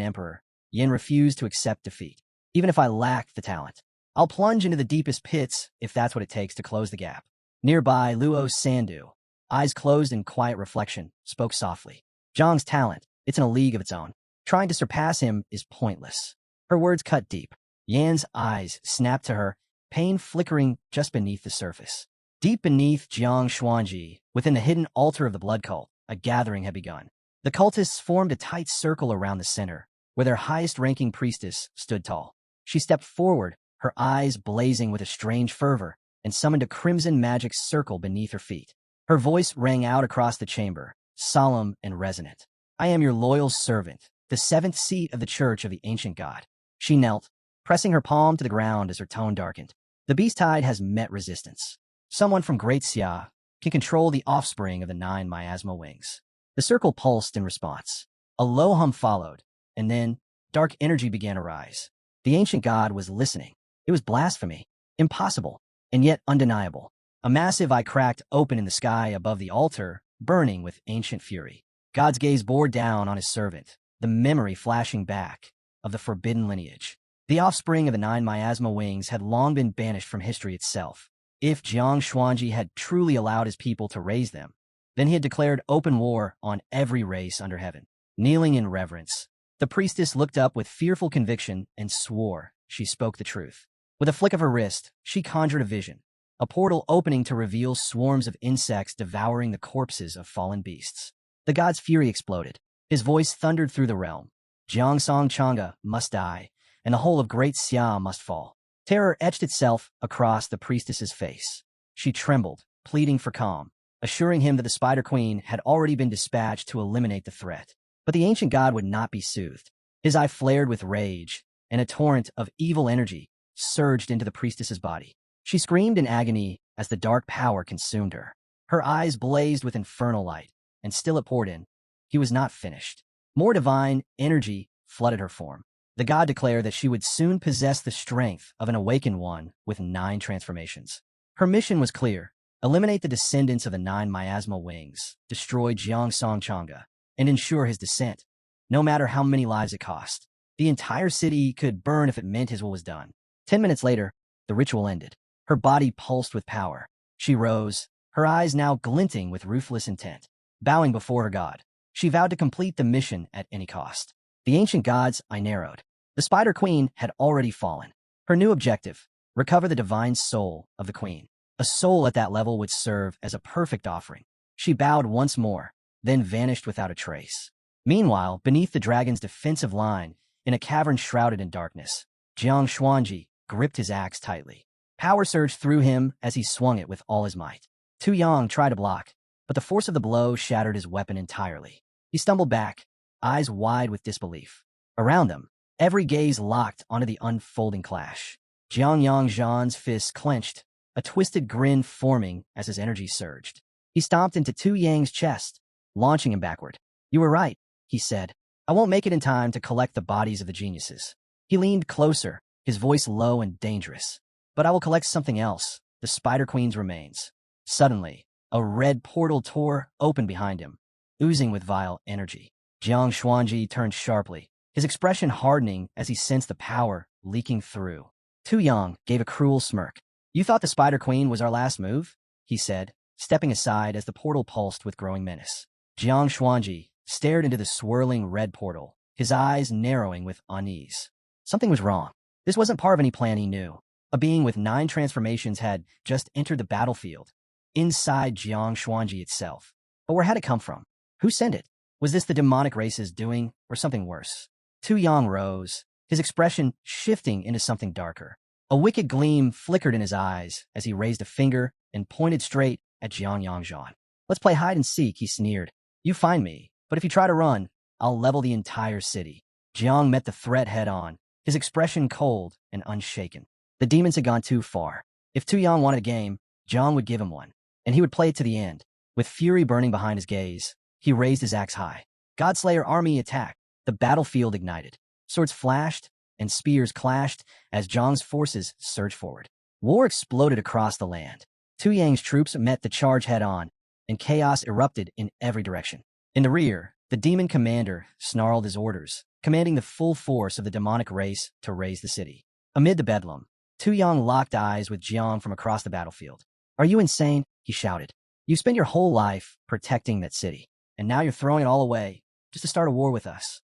S1: emperor, Yin refused to accept defeat. "Even if I lack the talent, I'll plunge into the deepest pits if that's what it takes to close the gap." Nearby, Luo Sandu, eyes closed in quiet reflection, spoke softly. "Zhang's talent, it's in a league of its own. Trying to surpass him is pointless." Her words cut deep. Yan's eyes snapped to her, pain flickering just beneath the surface. Deep beneath Jiang Xuanji, within the hidden altar of the blood cult, a gathering had begun. The cultists formed a tight circle around the center, where their highest-ranking priestess stood tall. She stepped forward, her eyes blazing with a strange fervor, and summoned a crimson magic circle beneath her feet. Her voice rang out across the chamber, solemn and resonant. "I am your loyal servant, the 7th seat of the Church of the Ancient God." She knelt, pressing her palm to the ground as her tone darkened. "The beast tide has met resistance. Someone from Great Xia can control the offspring of the 9 miasma wings." The circle pulsed in response. A low hum followed, and then dark energy began to rise. The ancient god was listening. It was blasphemy, impossible, and yet undeniable. A massive eye cracked open in the sky above the altar, burning with ancient fury. God's gaze bore down on his servant, the memory flashing back of the forbidden lineage. The offspring of the 9 miasma wings had long been banished from history itself. If Jiang Xuanji had truly allowed his people to raise them, then he had declared open war on every race under heaven. Kneeling in reverence, the priestess looked up with fearful conviction and swore she spoke the truth. With a flick of her wrist, she conjured a vision. a portal opening to reveal swarms of insects devouring the corpses of fallen beasts. The god's fury exploded. His voice thundered through the realm. Jiang Changa must die, and the whole of Great Xiao must fall. Terror etched itself across the priestess's face. She trembled, pleading for calm, assuring him that the Spider Queen had already been dispatched to eliminate the threat. But the ancient god would not be soothed. His eye flared with rage, and a torrent of evil energy surged into the priestess's body. She screamed in agony as the dark power consumed her. Her eyes blazed with infernal light, and still it poured in. He was not finished. More divine energy flooded her form. The god declared that she would soon possess the strength of an awakened one with 9 transformations. Her mission was clear: eliminate the descendants of the 9 miasma wings, destroy Jiang Changa, and ensure his descent, no matter how many lives it cost. The entire city could burn if it meant his will was done. 10 minutes later, the ritual ended. Her body pulsed with power. She rose, her eyes now glinting with ruthless intent. Bowing before her god, she vowed to complete the mission at any cost. The ancient god's eye narrowed. The Spider Queen had already fallen. Her new objective: recover the divine soul of the queen. A soul at that level would serve as a perfect offering. She bowed once more, then vanished without a trace. Meanwhile, beneath the dragon's defensive line, in a cavern shrouded in darkness, Jiang Chuanji gripped his axe tightly. Power surged through him as he swung it with all his might. Tu Yang tried to block, but the force of the blow shattered his weapon entirely. He stumbled back, eyes wide with disbelief. Around them, every gaze locked onto the unfolding clash. Jiang Yang Zhan's fists clenched, a twisted grin forming as his energy surged. He stomped into Tu Yang's chest, launching him backward. "You were right," he said. "I won't make it in time to collect the bodies of the geniuses." He leaned closer, his voice low and dangerous. "But I will collect something else, the Spider Queen's remains." Suddenly, a red portal tore open behind him, oozing with vile energy. Jiang Chuanji turned sharply, his expression hardening as he sensed the power leaking through. Tu Yang gave a cruel smirk. "You thought the Spider Queen was our last move?" he said, stepping aside as the portal pulsed with growing menace. Jiang Chuanji stared into the swirling red portal, his eyes narrowing with unease. Something was wrong. This wasn't part of any plan he knew. A being with 9 transformations had just entered the battlefield, inside Jiang Chuanji itself. But where had it come from? Who sent it? Was this the demonic race's doing, or something worse? Tu Yang rose, his expression shifting into something darker. A wicked gleam flickered in his eyes as he raised a finger and pointed straight at Jiang Yangzhan. "Let's play hide and seek," he sneered. "You find me, but if you try to run, I'll level the entire city." Jiang met the threat head on, his expression cold and unshaken. The demons had gone too far. If Tu Yang wanted a game, Jiang would give him one, and he would play it to the end. With fury burning behind his gaze, he raised his axe high. Godslayer army attacked. The battlefield ignited. Swords flashed, and spears clashed as Jiang's forces surged forward. War exploded across the land. Tu Yang's troops met the charge head-on, and chaos erupted in every direction. In the rear, the demon commander snarled his orders, commanding the full force of the demonic race to raise the city. Amid the bedlam, Tu Yang locked eyes with Jiang from across the battlefield. "Are you insane?" he shouted. "You spent your whole life protecting that city, and now you're throwing it all away just to start a war with us."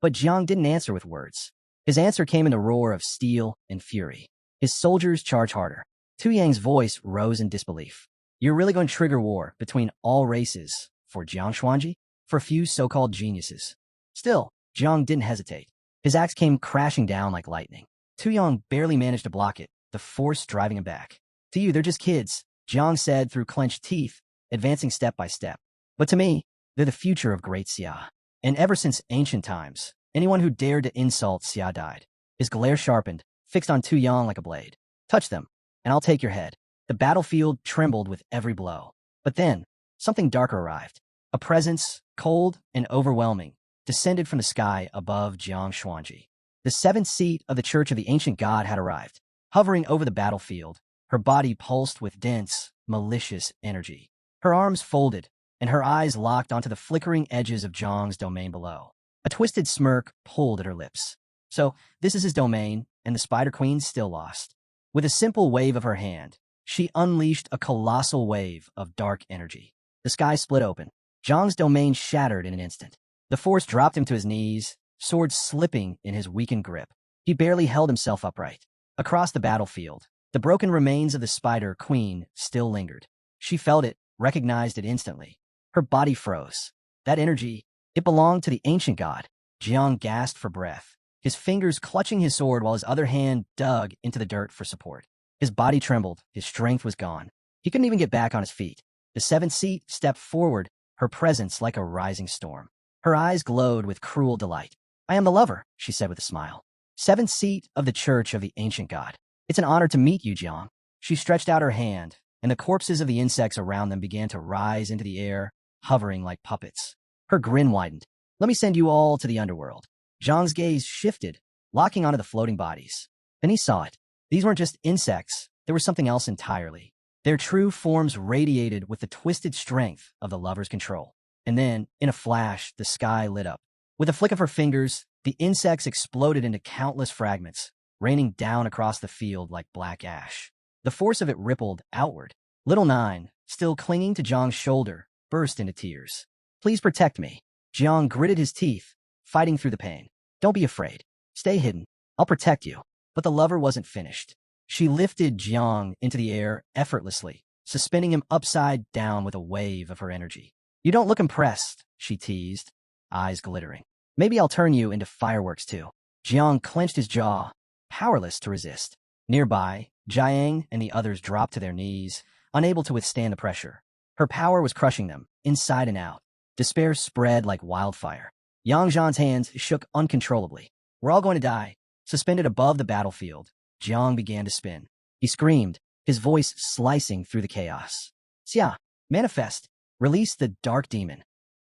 S1: But Jiang didn't answer with words. His answer came in a roar of steel and fury. His soldiers charged harder. Tu Yang's voice rose in disbelief. "You're really going to trigger war between all races for Jiang Chuanji? For a few so-called geniuses?" Still, Jiang didn't hesitate. His axe came crashing down like lightning. Tu Yang barely managed to block it, the force driving him back. "To you, they're just kids," Jiang said through clenched teeth, advancing step by step. "But to me, they're the future of Great Xia. And ever since ancient times, anyone who dared to insult Xia died." His glare sharpened, fixed on Tu Yang like a blade. "Touch them, and I'll take your head." The battlefield trembled with every blow. But then, something darker arrived. A presence, cold and overwhelming, descended from the sky above Jiang Chuanji. The 7th seat of the Church of the Ancient God had arrived. Hovering over the battlefield, her body pulsed with dense, malicious energy. Her arms folded, and her eyes locked onto the flickering edges of Jiang's domain below. A twisted smirk pulled at her lips. So, this is his domain, and the Spider Queen's still lost. With a simple wave of her hand, she unleashed a colossal wave of dark energy. The sky split open. Jiang's domain shattered in an instant. The force dropped him to his knees, sword slipping in his weakened grip. He barely held himself upright. Across the battlefield, The broken remains of the spider queen still lingered. She felt it, recognized it instantly. Her body froze. That energy, it belonged to the ancient god. Jiang gasped for breath, his fingers clutching his sword while his other hand dug into the dirt for support. His body trembled, his strength was gone. He couldn't even get back on his feet. The seventh seat stepped forward, her presence like a rising storm. Her eyes glowed with cruel delight. I am the lover, she said with a smile. Seventh seat of the Church of the Ancient God. It's an honor to meet you, Jiang. She stretched out her hand, and the corpses of the insects around them began to rise into the air, hovering like puppets. Her grin widened. Let me send you all to the underworld. Jiang's gaze shifted, locking onto the floating bodies. Then he saw it. These weren't just insects. There was something else entirely. Their true forms radiated with the twisted strength of the lover's control. And then, in a flash, the sky lit up. With a flick of her fingers, the insects exploded into countless fragments, raining down across the field like black ash. The force of it rippled outward. Little Nine, still clinging to Jiang's shoulder, burst into tears. Please protect me. Jiang gritted his teeth, fighting through the pain. Don't be afraid. Stay hidden. I'll protect you. But the lover wasn't finished. She lifted Jiang into the air effortlessly, suspending him upside down with a wave of her energy. You don't look impressed, she teased, eyes glittering. Maybe I'll turn you into fireworks too. Jiang clenched his jaw, powerless to resist. Nearby, Jiang and the others dropped to their knees, unable to withstand the pressure. Her power was crushing them, inside and out. Despair spread like wildfire. Yang Zhan's hands shook uncontrollably. We're all going to die. Suspended above the battlefield, Jiang began to spin. He screamed, his voice slicing through the chaos. Xia, manifest. Release the dark demon.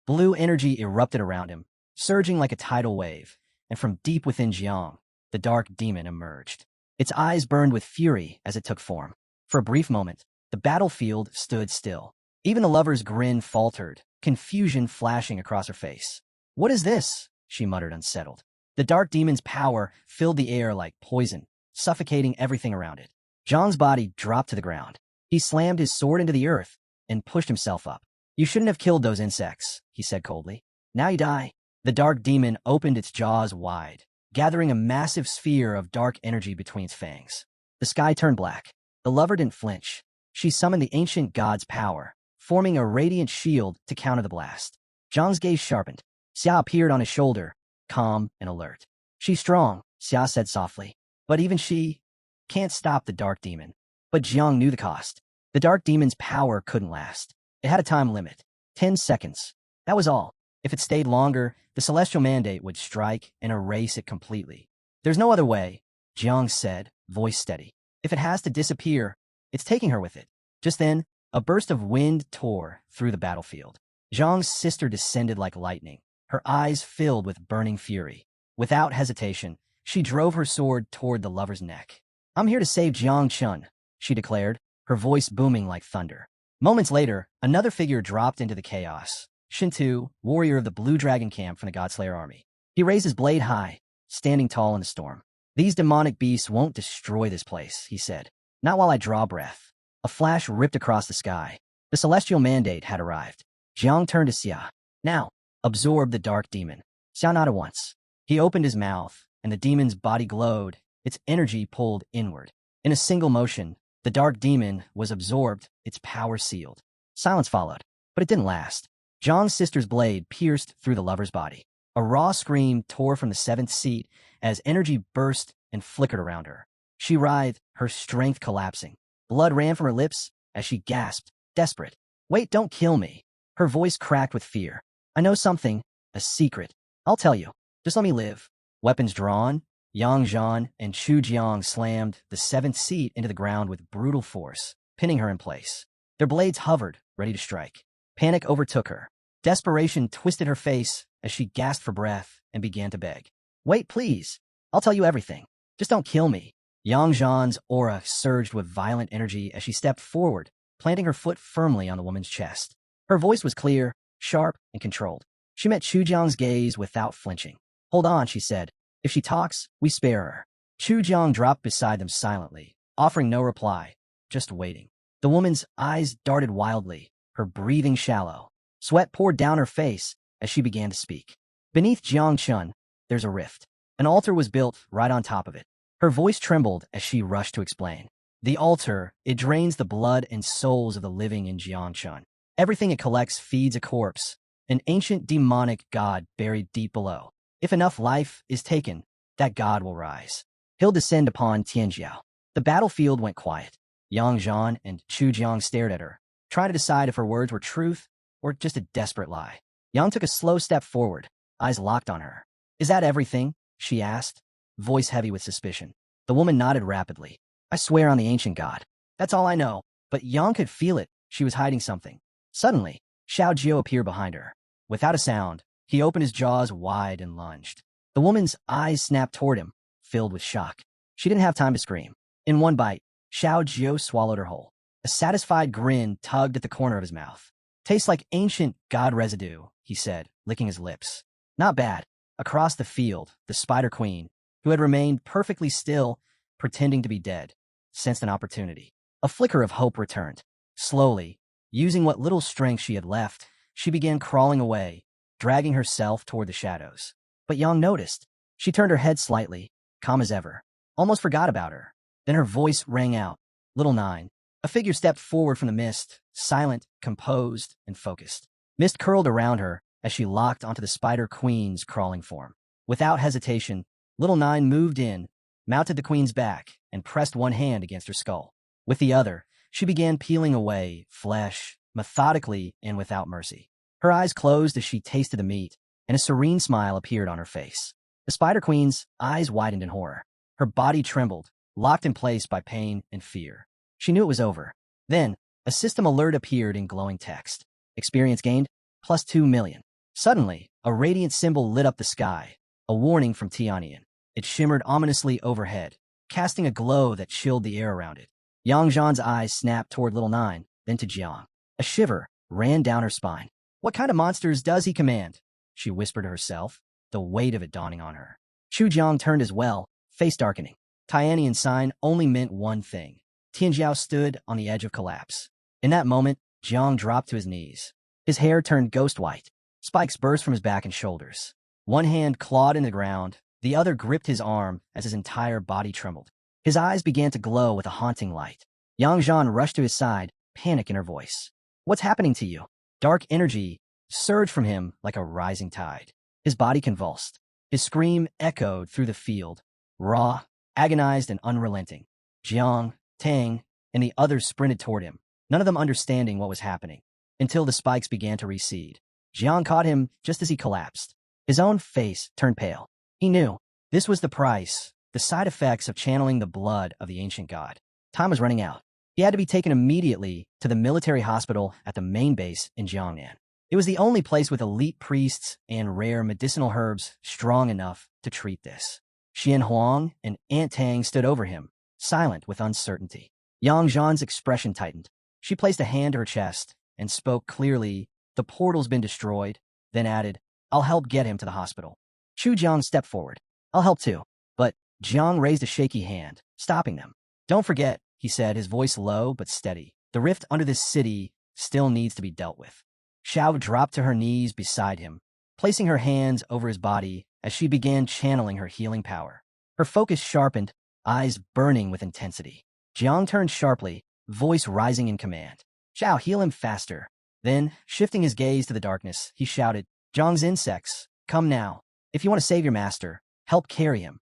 S1: Blue energy erupted around him, surging like a tidal wave, and from deep within Jiang, the dark demon emerged. Its eyes burned with fury as it took form. For a brief moment, the battlefield stood still. Even the lover's grin faltered, confusion flashing across her face. What is this? She muttered, unsettled. The dark demon's power filled the air like poison, suffocating everything around it. Zhang's body dropped to the ground. He slammed his sword into the earth and pushed himself up. You shouldn't have killed those insects, he said coldly. Now you die. The dark demon opened its jaws wide, gathering a massive sphere of dark energy between its fangs. The sky turned black. The lover didn't flinch. She summoned the ancient god's power, forming a radiant shield to counter the blast. Zhang's gaze sharpened. Xia appeared on his shoulder, calm and alert. She's strong, Xia said softly. But even she can't stop the dark demon. But Jiang knew the cost. The dark demon's power couldn't last. It had a time limit. 10 seconds. That was all. If it stayed longer, the celestial mandate would strike and erase it completely. There's no other way, Jiang said, voice steady. If it has to disappear, it's taking her with it. Just then, a burst of wind tore through the battlefield. Zhang's sister descended like lightning, her eyes filled with burning fury. Without hesitation, she drove her sword toward the lover's neck. I'm here to save Jang Chun, she declared, her voice booming like thunder. Moments later, another figure dropped into the chaos. Shintu, warrior of the Blue Dragon camp from the Godslayer army. He raised his blade high, standing tall in the storm. These demonic beasts won't destroy this place, he said. Not while I draw breath. A flash ripped across the sky. The celestial mandate had arrived. Jiang turned to Xia. Now, absorb the dark demon. Xia nodded once. He opened his mouth, and the demon's body glowed, its energy pulled inward. In a single motion, the dark demon was absorbed, its power sealed. Silence followed, but it didn't last. Zhang's sister's blade pierced through the lover's body. A raw scream tore from the seventh seat as energy burst and flickered around her. She writhed, her strength collapsing. Blood ran from her lips as she gasped, desperate. Wait, don't kill me. Her voice cracked with fear. I know something, a secret. I'll tell you. Just let me live. Weapons drawn, Yang Zhan and Chu Jiang slammed the seventh seat into the ground with brutal force, pinning her in place. Their blades hovered, ready to strike. Panic overtook her. Desperation twisted her face as she gasped for breath and began to beg. Wait, please. I'll tell you everything. Just don't kill me. Yang Zhan's aura surged with violent energy as she stepped forward, planting her foot firmly on the woman's chest. Her voice was clear, sharp, and controlled. She met Chu Jiang's gaze without flinching. Hold on, she said. If she talks, we spare her. Chu Jiang dropped beside them silently, offering no reply, just waiting. The woman's eyes darted wildly, her breathing shallow. Sweat poured down her face as she began to speak. Beneath Jiang Chun, there's a rift. An altar was built right on top of it. Her voice trembled as she rushed to explain. The altar, it drains the blood and souls of the living in Jang Chun. Everything it collects feeds a corpse, an ancient demonic god buried deep below. If enough life is taken, that god will rise. He'll descend upon Tianjiao. The battlefield went quiet. Yang Zhan and Chu Jiang stared at her, trying to decide if her words were truth or just a desperate lie. Yang took a slow step forward, eyes locked on her. Is that everything? She asked, voice heavy with suspicion. The woman nodded rapidly. I swear on the ancient god. That's all I know. But Yang could feel it. She was hiding something. Suddenly, Xiao Jiao appeared behind her. Without a sound, he opened his jaws wide and lunged. The woman's eyes snapped toward him, filled with shock. She didn't have time to scream. In one bite, Xiao Jiao swallowed her whole. A satisfied grin tugged at the corner of his mouth. Tastes like ancient god residue, he said, licking his lips. Not bad. Across the field, the Spider Queen, who had remained perfectly still, pretending to be dead, sensed an opportunity. A flicker of hope returned. Slowly, using what little strength she had left, she began crawling away, dragging herself toward the shadows. But Yang noticed. She turned her head slightly, calm as ever. Almost forgot about her. Then her voice rang out. Little Nine. A figure stepped forward from the mist, silent, composed, and focused. Mist curled around her as she locked onto the Spider Queen's crawling form. Without hesitation, Little Nine moved in, mounted the queen's back, and pressed one hand against her skull. With the other, she began peeling away flesh, methodically and without mercy. Her eyes closed as she tasted the meat, and a serene smile appeared on her face. The Spider Queen's eyes widened in horror. Her body trembled, locked in place by pain and fear. She knew it was over. Then, a system alert appeared in glowing text. Experience gained, plus 2 million. Suddenly, a radiant symbol lit up the sky, a warning from Tianian. It shimmered ominously overhead, casting a glow that chilled the air around it. Yang Zhan's eyes snapped toward Little Nine, then to Jiang. A shiver ran down her spine. What kind of monsters does he command? She whispered to herself, the weight of it dawning on her. Chu Jiang turned as well, face darkening. Tianian's sign only meant one thing. Tianjiao stood on the edge of collapse. In that moment, Jiang dropped to his knees. His hair turned ghost white. Spikes burst from his back and shoulders. One hand clawed in the ground, the other gripped his arm as his entire body trembled. His eyes began to glow with a haunting light. Yang Zhan rushed to his side, panic in her voice. What's happening to you? Dark energy surged from him like a rising tide. His body convulsed. His scream echoed through the field, raw, agonized, and unrelenting. Jiang, Tang, and the others sprinted toward him, none of them understanding what was happening, until the spikes began to recede. Jiang caught him just as he collapsed. His own face turned pale. He knew this was the price, the side effects of channeling the blood of the ancient god. Time was running out. He had to be taken immediately to the military hospital at the main base in Jiangnan. It was the only place with elite priests and rare medicinal herbs strong enough to treat this. Xian Huang and Aunt Tang stood over him, silent with uncertainty. Yang Zhan's expression tightened. She placed a hand to her chest and spoke clearly, the portal's been destroyed, then added, I'll help get him to the hospital. Chu Jiang stepped forward. I'll help too. But Jiang raised a shaky hand, stopping them. Don't forget, he said, his voice low but steady. The rift under this city still needs to be dealt with. Xiao dropped to her knees beside him, placing her hands over his body as she began channeling her healing power. Her focus sharpened, eyes burning with intensity. Jiang turned sharply, voice rising in command. Xiao, heal him faster. Then, shifting his gaze to the darkness, he shouted, Zhang's insects, come now. If you want to save your master, help carry him.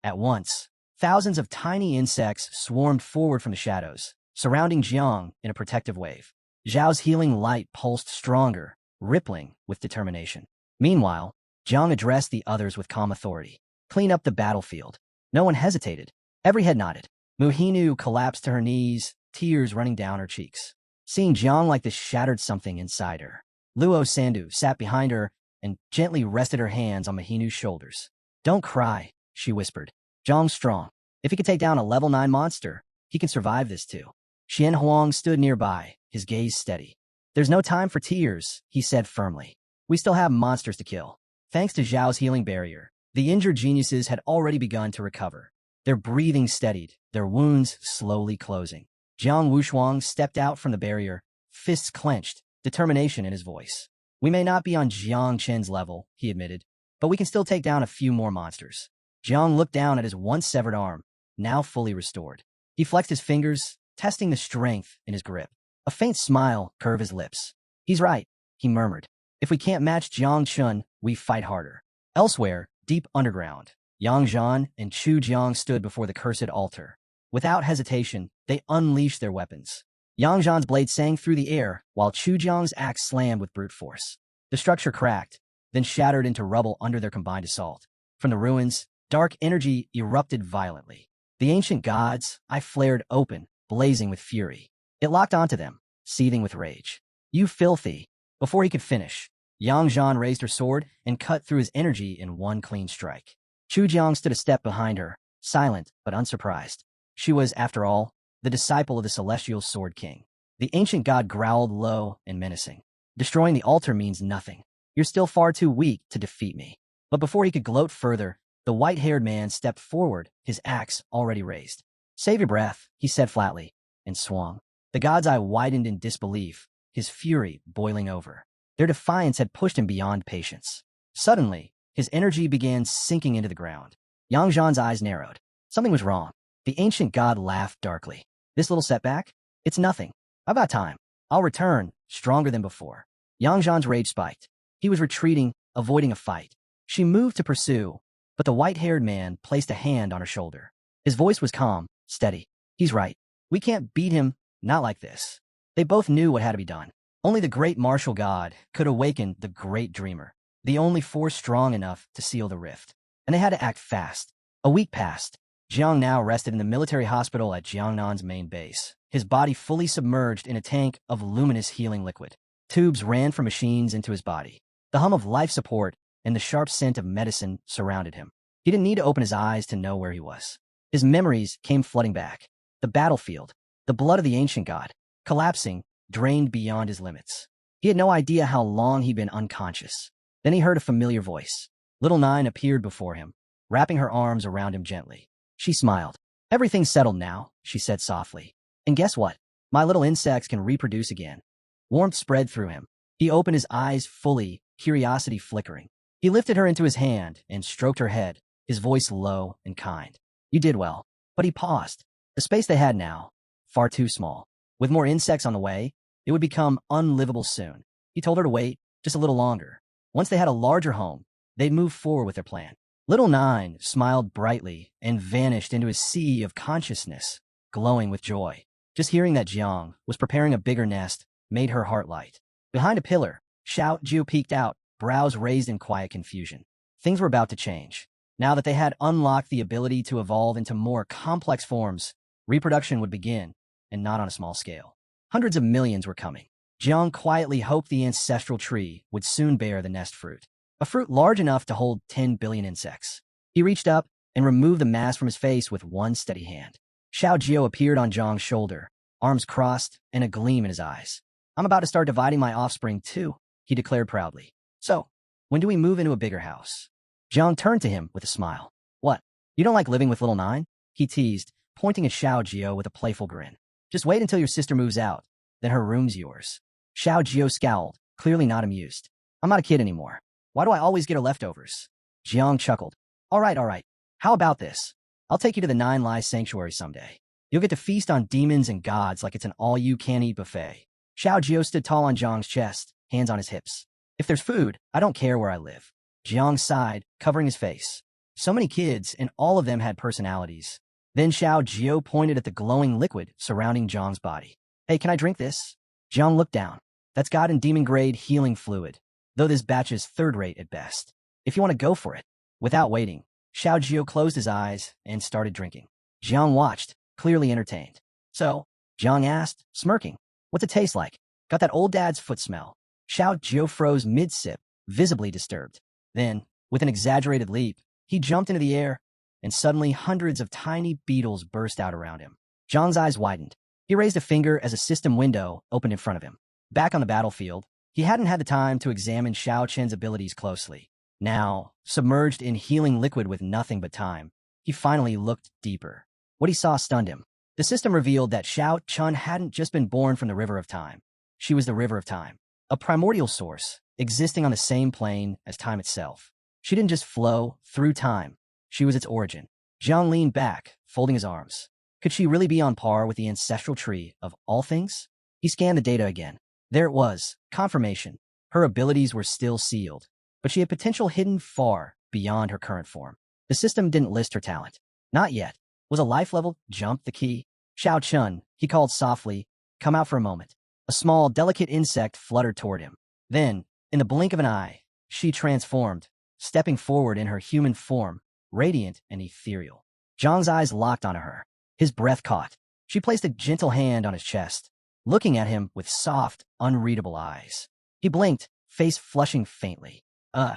S1: At once, thousands of tiny insects swarmed forward from the shadows, surrounding Jiang in a protective wave. Zhao's healing light pulsed stronger, rippling with determination. Meanwhile, Jiang addressed the others with calm authority. Clean up the battlefield. No one hesitated. Every head nodded. Muhinu collapsed to her knees, tears running down her cheeks. Seeing Jiang like this shattered something inside her. Luo Sandu sat behind her and gently rested her hands on Muhinu's shoulders. Don't cry, she whispered. Jiang's strong. If he could take down a level 9 monster, he can survive this too. Xian Huang stood nearby, his gaze steady. There's no time for tears, he said firmly. We still have monsters to kill. Thanks to Zhao's healing barrier, the injured geniuses had already begun to recover. Their breathing steadied, their wounds slowly closing. Jiang Wushuang stepped out from the barrier, fists clenched, determination in his voice. We may not be on Jiang Chen's level, he admitted, but we can still take down a few more monsters. Jiang looked down at his once severed arm, now fully restored. He flexed his fingers, testing the strength in his grip. A faint smile curved his lips. He's right, he murmured. If we can't match Jang Chun, we fight harder. Elsewhere, deep underground, Yang Zhan and Chu Jiang stood before the cursed altar. Without hesitation, they unleashed their weapons. Yang Zhan's blade sang through the air, while Chu Jiang's axe slammed with brute force. The structure cracked, then shattered into rubble under their combined assault. From the ruins, dark energy erupted violently. The ancient god's eye flared open, blazing with fury. It locked onto them, seething with rage. You filthy! Before he could finish, Yang Zhan raised her sword and cut through his energy in one clean strike. Chu Jiang stood a step behind her, silent but unsurprised. She was, after all, the disciple of the celestial sword king. The ancient god growled low and menacing. Destroying the altar means nothing. You're still far too weak to defeat me. But before he could gloat further, the white-haired man stepped forward, his axe already raised. Save your breath, he said flatly, and swung. The god's eye widened in disbelief, his fury boiling over. Their defiance had pushed him beyond patience. Suddenly, his energy began sinking into the ground. Yang Zhan's eyes narrowed. Something was wrong. The ancient god laughed darkly. This little setback? It's nothing. I've got time. I'll return, stronger than before. Yang Zhan's rage spiked. He was retreating, avoiding a fight. She moved to pursue, but the white-haired man placed a hand on her shoulder. His voice was calm, steady. He's right. We can't beat him, not like this. They both knew what had to be done. Only the great martial god could awaken the great dreamer, the only force strong enough to seal the rift. And they had to act fast. A week passed. Jiang now rested in the military hospital at Jiangnan's main base, his body fully submerged in a tank of luminous healing liquid. Tubes ran from machines into his body. The hum of life support and the sharp scent of medicine surrounded him. He didn't need to open his eyes to know where he was. His memories came flooding back. The battlefield, the blood of the ancient god, collapsing, drained beyond his limits. He had no idea how long he'd been unconscious. Then he heard a familiar voice. Little Nine appeared before him, wrapping her arms around him gently. She smiled. Everything's settled now, she said softly. And guess what? My little insects can reproduce again. Warmth spread through him. He opened his eyes fully, curiosity flickering. He lifted her into his hand and stroked her head, his voice low and kind. You did well. But he paused. The space they had now, far too small. With more insects on the way, it would become unlivable soon. He told her to wait just a little longer. Once they had a larger home, they'd move forward with their plan. Little Nine smiled brightly and vanished into his sea of consciousness, glowing with joy. Just hearing that Jiang was preparing a bigger nest made her heart light. Behind a pillar, Xiao Jiu peeked out, brows raised in quiet confusion. Things were about to change. Now that they had unlocked the ability to evolve into more complex forms, reproduction would begin, and not on a small scale. Hundreds of millions were coming. Jiang quietly hoped the ancestral tree would soon bear the nest fruit. A fruit large enough to hold 10 billion insects. He reached up and removed the mask from his face with one steady hand. Xiao Jiu appeared on Zhang's shoulder, arms crossed and a gleam in his eyes. I'm about to start dividing my offspring too, he declared proudly. So, when do we move into a bigger house? Zhang turned to him with a smile. What? You don't like living with little Nine? He teased, pointing at Xiao Jiu with a playful grin. Just wait until your sister moves out, then her room's yours. Xiao Jiu scowled, clearly not amused. I'm not a kid anymore. Why do I always get her leftovers? Jiang chuckled. All right. How about this? I'll take you to the Nine Lies Sanctuary someday. You'll get to feast on demons and gods like it's an all-you-can-eat buffet. Xiao Jiu stood tall on Zhang's chest, hands on his hips. If there's food, I don't care where I live. Jiang sighed, covering his face. So many kids, and all of them had personalities. Then Xiao Jiu pointed at the glowing liquid surrounding Zhang's body. Hey, can I drink this? Jiang looked down. That's god and demon-grade healing fluid, though this batch is third-rate at best. If you want to go for it. Without waiting, Xiao Jiu closed his eyes and started drinking. Jiang watched, clearly entertained. So, Jiang asked, smirking, what's it taste like? Got that old dad's foot smell. Xiao Jiu froze mid-sip, visibly disturbed. Then, with an exaggerated leap, he jumped into the air, and suddenly hundreds of tiny beetles burst out around him. Jiang's eyes widened. He raised a finger as a system window opened in front of him. Back on the battlefield, he hadn't had the time to examine Xiao Chen's abilities closely. Now, submerged in healing liquid with nothing but time, he finally looked deeper. What he saw stunned him. The system revealed that Xiao Chun hadn't just been born from the River of Time. She was the River of Time, a primordial source, existing on the same plane as time itself. She didn't just flow through time. She was its origin. Jiang leaned back, folding his arms. Could she really be on par with the ancestral tree of all things? He scanned the data again. There it was, confirmation. Her abilities were still sealed, but she had potential hidden far beyond her current form. The system didn't list her talent. Not yet. Was a life level jump the key? Shao Chun, he called softly, come out for a moment. A small, delicate insect fluttered toward him. Then, in the blink of an eye, she transformed, stepping forward in her human form, radiant and ethereal. Zhang's eyes locked onto her. His breath caught. She placed a gentle hand on his chest, looking at him with soft, unreadable eyes. He blinked, face flushing faintly.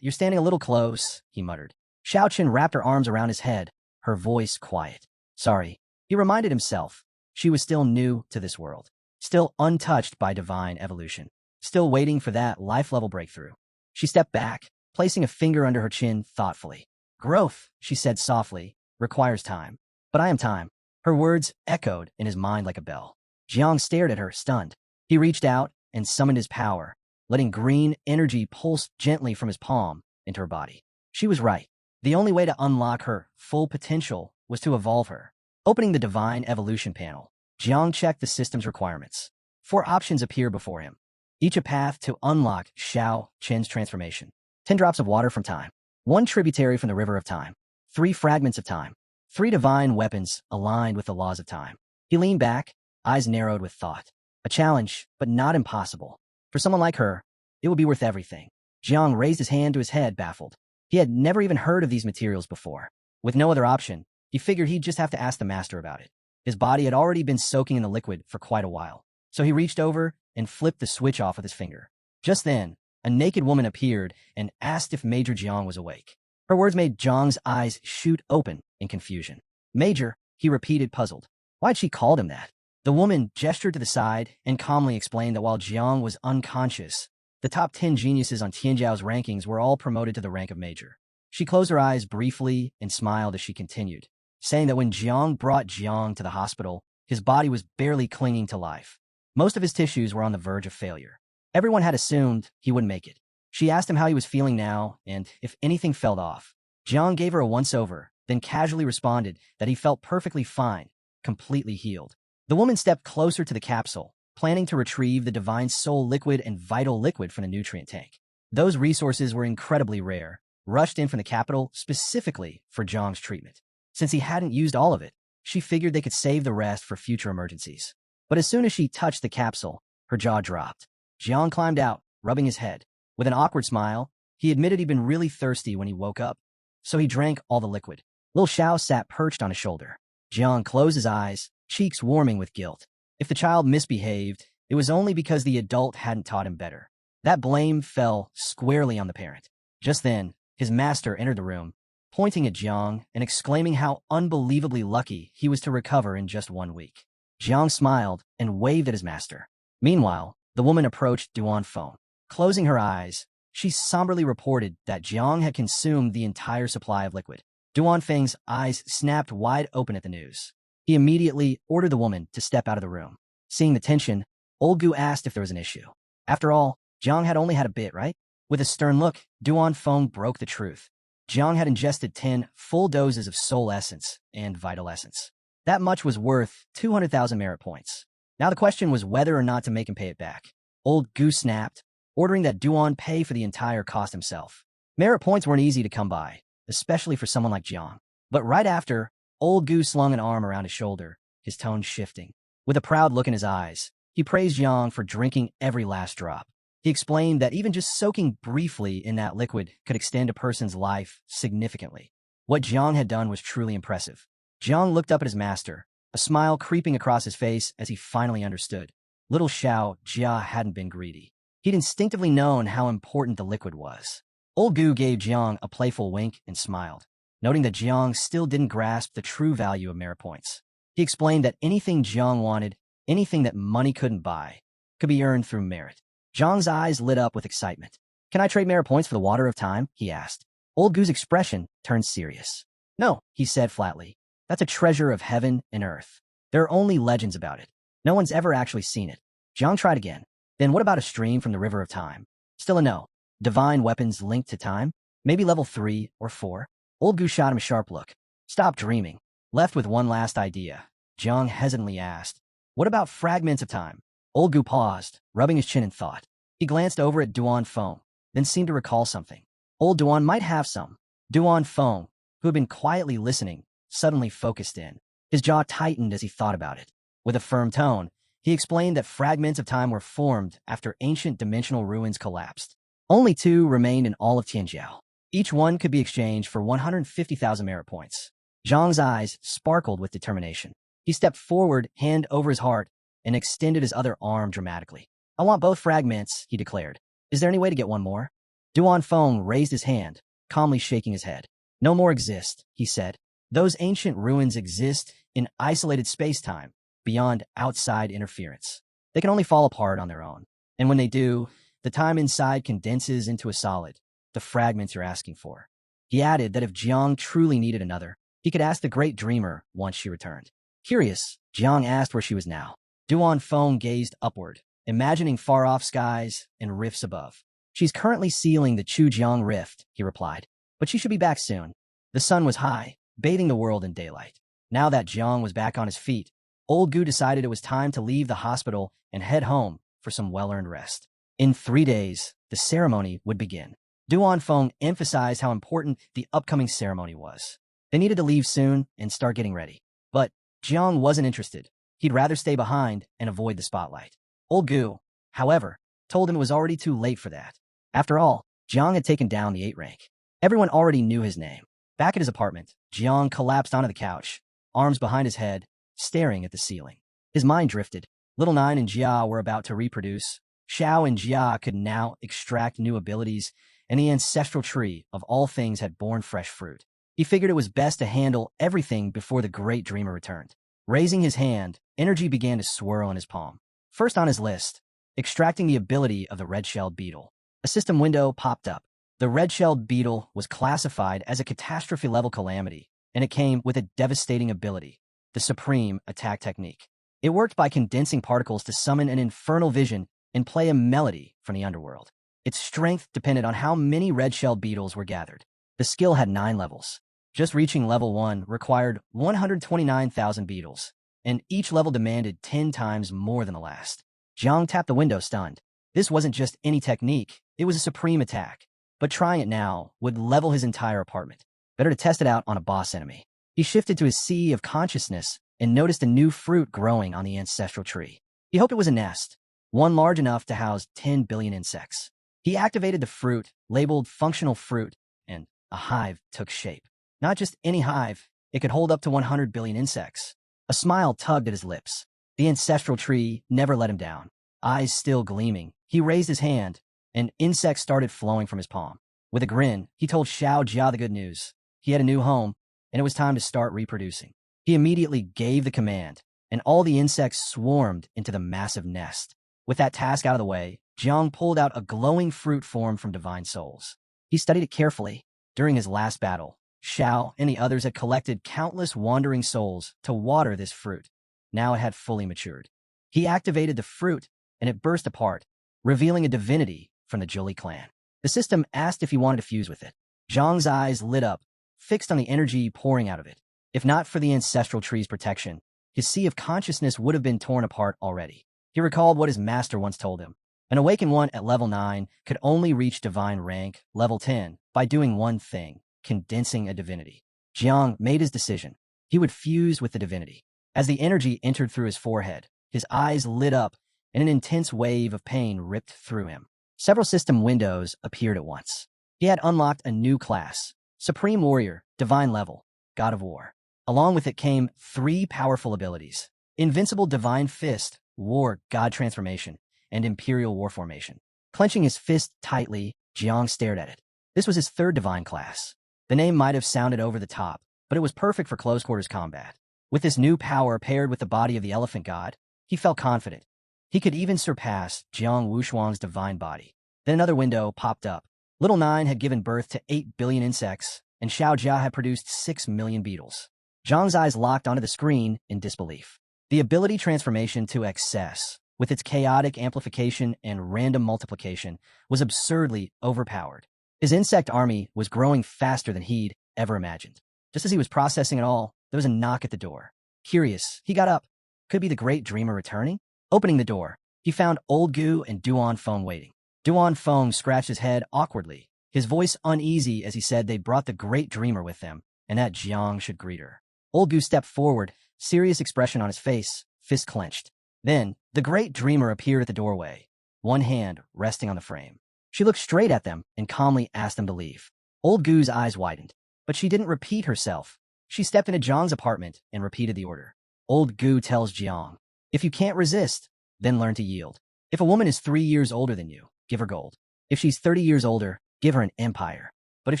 S1: You're standing a little close, he muttered. Shao Chun wrapped her arms around his head, her voice quiet. Sorry, he reminded himself. She was still new to this world, still untouched by divine evolution, still waiting for that life-level breakthrough. She stepped back, placing a finger under her chin thoughtfully. Growth, she said softly, requires time. But I am time. Her words echoed in his mind like a bell. Jiang stared at her, stunned. He reached out and summoned his power, letting green energy pulse gently from his palm into her body. She was right. The only way to unlock her full potential was to evolve her. Opening the Divine Evolution panel, Jiang checked the system's requirements. 4 options appear before him, each a path to unlock Shao Chun's transformation. 10 drops of water from time, 1 tributary from the river of time, 3 fragments of time, 3 divine weapons aligned with the laws of time. He leaned back, eyes narrowed with thought. A challenge, but not impossible. For someone like her, it would be worth everything. Jiang raised his hand to his head, baffled. He had never even heard of these materials before. With no other option, he figured he'd just have to ask the master about it. His body had already been soaking in the liquid for quite a while, so he reached over and flipped the switch off with his finger. Just then, a naked woman appeared and asked if Major Jiang was awake. Her words made Jiang's eyes shoot open in confusion. Major, he repeated, puzzled. Why'd she call him that? The woman gestured to the side and calmly explained that while Jiang was unconscious, the top 10 geniuses on Tianjiao's rankings were all promoted to the rank of major. She closed her eyes briefly and smiled as she continued, saying that when Jiang brought Jiang to the hospital, his body was barely clinging to life. Most of his tissues were on the verge of failure. Everyone had assumed he wouldn't make it. She asked him how he was feeling now and if anything felt off. Jiang gave her a once-over, then casually responded that he felt perfectly fine, completely healed. The woman stepped closer to the capsule, planning to retrieve the divine soul liquid and vital liquid from the nutrient tank. Those resources were incredibly rare, rushed in from the capital specifically for Jiang's treatment. Since he hadn't used all of it, she figured they could save the rest for future emergencies. But as soon as she touched the capsule, her jaw dropped. Jiang climbed out, rubbing his head. With an awkward smile, he admitted he'd been really thirsty when he woke up, so he drank all the liquid. Little Shiao sat perched on his shoulder. Jiang closed his eyes, cheeks warming with guilt. If the child misbehaved, it was only because the adult hadn't taught him better. That blame fell squarely on the parent. Just then, his master entered the room, pointing at Jiang and exclaiming how unbelievably lucky he was to recover in just 1 week. Jiang smiled and waved at his master. Meanwhile, the woman approached Duan Feng. Closing her eyes, she somberly reported that Jiang had consumed the entire supply of liquid. Duan Feng's eyes snapped wide open at the news. He immediately ordered the woman to step out of the room. Seeing the tension, Old Gu asked if there was an issue. After all, Jiang had only had a bit, right? With a stern look, Duan Feng broke the truth. Jiang had ingested 10 full doses of soul essence and vital essence. That much was worth 200,000 merit points. Now the question was whether or not to make him pay it back. Old Gu snapped, ordering that Duan pay for the entire cost himself. Merit points weren't easy to come by, especially for someone like Jiang. But right after, Old Gu slung an arm around his shoulder, his tone shifting. With a proud look in his eyes, he praised Jiang for drinking every last drop. He explained that even just soaking briefly in that liquid could extend a person's life significantly. What Jiang had done was truly impressive. Jiang looked up at his master, a smile creeping across his face as he finally understood. Little Shao Jia hadn't been greedy. He'd instinctively known how important the liquid was. Old Gu gave Jiang a playful wink and smiled, noting that Jiang still didn't grasp the true value of merit points. He explained that anything Jiang wanted, anything that money couldn't buy, could be earned through merit. Jiang's eyes lit up with excitement. Can I trade merit points for the water of time? He asked. Old Gu's expression turned serious. No, he said flatly. That's a treasure of heaven and earth. There are only legends about it. No one's ever actually seen it. Jiang tried again. Then what about a stream from the river of time? Still a no. Divine weapons linked to time? Maybe level 3 or 4? Old Gu shot him a sharp look. Stop dreaming. Left with one last idea. Jiang hesitantly asked. What about fragments of time? Old Gu paused, rubbing his chin in thought. He glanced over at Duan Feng, then seemed to recall something. Old Duan might have some. Duan Feng, who had been quietly listening, suddenly focused in. His jaw tightened as he thought about it. With a firm tone, he explained that fragments of time were formed after ancient dimensional ruins collapsed. Only 2 remained in all of Tianjiao. Each one could be exchanged for 150,000 merit points. Zhang's eyes sparkled with determination. He stepped forward, hand over his heart, and extended his other arm dramatically. I want both fragments, he declared. Is there any way to get one more? Duan Feng raised his hand, calmly shaking his head. No more exist, he said. Those ancient ruins exist in isolated space-time, beyond outside interference. They can only fall apart on their own. And when they do, the time inside condenses into a solid, the fragments you're asking for. He added that if Jiang truly needed another, he could ask the Great Dreamer once she returned. Curious, Jiang asked where she was now. Duan Feng gazed upward, imagining far-off skies and rifts above. She's currently sealing the Chujiang Rift, he replied, but she should be back soon. The sun was high, bathing the world in daylight. Now that Jiang was back on his feet, Old Gu decided it was time to leave the hospital and head home for some well-earned rest. In 3 days, the ceremony would begin. Duan Feng emphasized how important the upcoming ceremony was. They needed to leave soon and start getting ready. But Jiang wasn't interested. He'd rather stay behind and avoid the spotlight. Old Gu, however, told him it was already too late for that. After all, Jiang had taken down the 8 rank. Everyone already knew his name. Back at his apartment, Jiang collapsed onto the couch, arms behind his head, staring at the ceiling. His mind drifted. Little Nine and Jia were about to reproduce. Shiao and Jia could now extract new abilities, and the ancestral tree of all things had borne fresh fruit. He figured it was best to handle everything before the Great Dreamer returned. Raising his hand, energy began to swirl in his palm. First on his list, extracting the ability of the red-shelled beetle. A system window popped up. The red-shelled beetle was classified as a catastrophe-level calamity, and it came with a devastating ability, the Supreme Attack Technique. It worked by condensing particles to summon an infernal vision and play a melody from the underworld. Its strength depended on how many red-shelled beetles were gathered. The skill had 9 levels. Just reaching level 1 required 129,000 beetles, and each level demanded 10 times more than the last. Jiang tapped the window, stunned. This wasn't just any technique, it was a supreme attack. But trying it now would level his entire apartment. Better to test it out on a boss enemy. He shifted to his sea of consciousness and noticed a new fruit growing on the ancestral tree. He hoped it was a nest, one large enough to house 10 billion insects. He activated the fruit, labeled functional fruit, and a hive took shape. Not just any hive, it could hold up to 100 billion insects. A smile tugged at his lips. The ancestral tree never let him down. Eyes still gleaming, he raised his hand, and insects started flowing from his palm. With a grin, he told Xiao Jia the good news. He had a new home, and it was time to start reproducing. He immediately gave the command, and all the insects swarmed into the massive nest. With that task out of the way, Jiang pulled out a glowing fruit formed from divine souls. He studied it carefully. During his last battle, Shiao and the others had collected countless wandering souls to water this fruit. Now it had fully matured. He activated the fruit, and it burst apart, revealing a divinity from the Zhuli clan. The system asked if he wanted to fuse with it. Zhang's eyes lit up, fixed on the energy pouring out of it. If not for the ancestral tree's protection, his sea of consciousness would have been torn apart already. He recalled what his master once told him. An awakened one at level 9 could only reach divine rank, level 10, by doing one thing, condensing a divinity. Jiang made his decision. He would fuse with the divinity. As the energy entered through his forehead, his eyes lit up, and an intense wave of pain ripped through him. Several system windows appeared at once. He had unlocked a new class, Supreme Warrior, Divine Level, God of War. Along with it came 3 powerful abilities: Invincible Divine Fist, War God Transformation, and Imperial War Formation. Clenching his fist tightly, Jiang stared at it. This was his 3rd divine class. The name might have sounded over the top, but it was perfect for close-quarters combat. With this new power paired with the body of the elephant god, he felt confident. He could even surpass Jiang Wushuang's divine body. Then another window popped up. Little Nine had given birth to 8 billion insects, and Xiao Jia had produced 6 million beetles. Zhang's eyes locked onto the screen in disbelief. The ability transformation to excess, with its chaotic amplification and random multiplication, was absurdly overpowered. His insect army was growing faster than he'd ever imagined. Just as he was processing it all, there was a knock at the door. Curious, he got up. Could be the great dreamer returning? Opening the door, he found Old Gu and Duan Feng waiting. Duan Feng scratched his head awkwardly, his voice uneasy as he said they'd brought the great dreamer with them, and that Jiang should greet her. Old Gu stepped forward, serious expression on his face, fist clenched. Then, the great dreamer appeared at the doorway, one hand resting on the frame. She looked straight at them and calmly asked them to leave. Old Gu's eyes widened, but she didn't repeat herself. She stepped into Jiang's apartment and repeated the order. Old Gu tells Jiang, if you can't resist, then learn to yield. If a woman is 3 years older than you, give her gold. If she's 30 years older, give her an empire. But if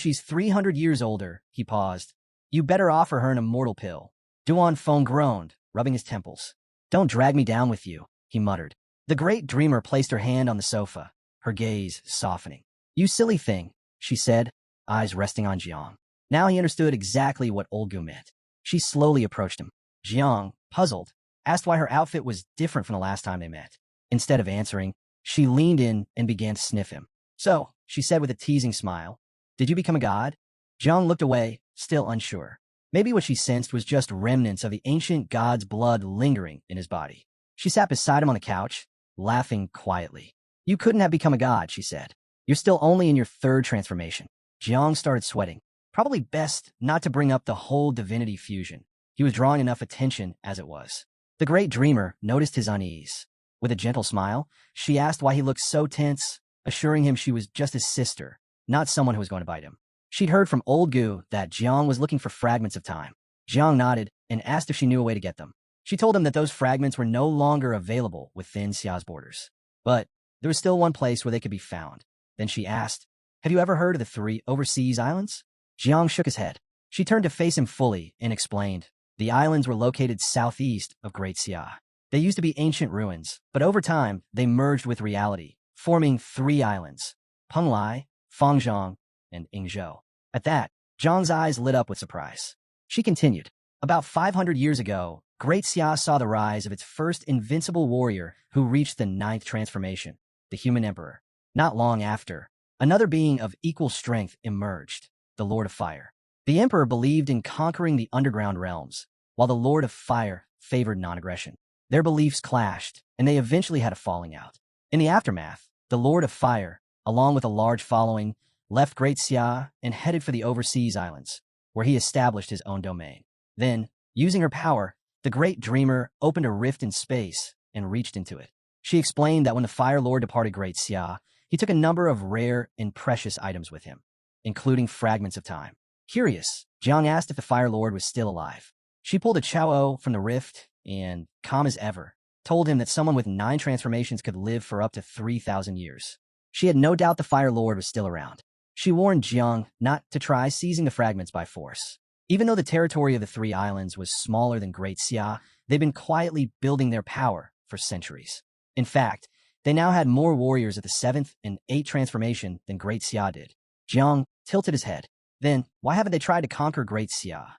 S1: she's 300 years older, he paused, you better offer her an immortal pill. Duan Feng groaned, rubbing his temples. Don't drag me down with you, he muttered. The great dreamer placed her hand on the sofa, her gaze softening. You silly thing, she said, eyes resting on Jiang. Now he understood exactly what Old Gu meant. She slowly approached him. Jiang, puzzled, asked why her outfit was different from the last time they met. Instead of answering, she leaned in and began to sniff him. So, she said with a teasing smile, did you become a god? Jiang looked away, still unsure. Maybe what she sensed was just remnants of the ancient god's blood lingering in his body. She sat beside him on the couch, laughing quietly. You couldn't have become a god, she said. You're still only in your 3rd transformation. Jiang started sweating. Probably best not to bring up the whole divinity fusion. He was drawing enough attention as it was. The great dreamer noticed his unease. With a gentle smile, she asked why he looked so tense, assuring him she was just his sister, not someone who was going to bite him. She'd heard from Old Gu that Jiang was looking for fragments of time. Jiang nodded and asked if she knew a way to get them. She told him that those fragments were no longer available within Xiao's borders. But there was still one place where they could be found. Then she asked, have you ever heard of the 3 overseas islands? Jiang shook his head. She turned to face him fully and explained, the islands were located southeast of Great Xia. They used to be ancient ruins, but over time, they merged with reality, forming 3 islands, Penglai, Fangzhong, and Yingzhou. At that, Zhang's eyes lit up with surprise. She continued, about 500 years ago, Great Xia saw the rise of its first invincible warrior who reached the 9th transformation, the human emperor. Not long after, another being of equal strength emerged, the Lord of Fire. The emperor believed in conquering the underground realms, while the Lord of Fire favored non-aggression. Their beliefs clashed, and they eventually had a falling out. In the aftermath, the Lord of Fire, along with a large following, left Great Xia and headed for the overseas islands, where he established his own domain. Then, using her power, the Great Dreamer opened a rift in space and reached into it. She explained that when the Fire Lord departed Great Xia, he took a number of rare and precious items with him, including fragments of time. Curious, Jiang asked if the Fire Lord was still alive. She pulled a Chao from the rift and, calm as ever, told him that someone with 9 transformations could live for up to 3,000 years. She had no doubt the Fire Lord was still around. She warned Jiang not to try seizing the fragments by force. Even though the territory of the 3 islands was smaller than Great Xia, they'd been quietly building their power for centuries. In fact, they now had more warriors at the 7th and 8th transformation than Great Xia did. Jiang tilted his head. Then, why haven't they tried to conquer Great Xia?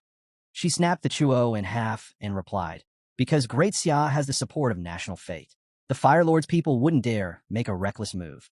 S1: She snapped the Chuo in half and replied, because Great Xia has the support of national fate. The Fire Lord's people wouldn't dare make a reckless move.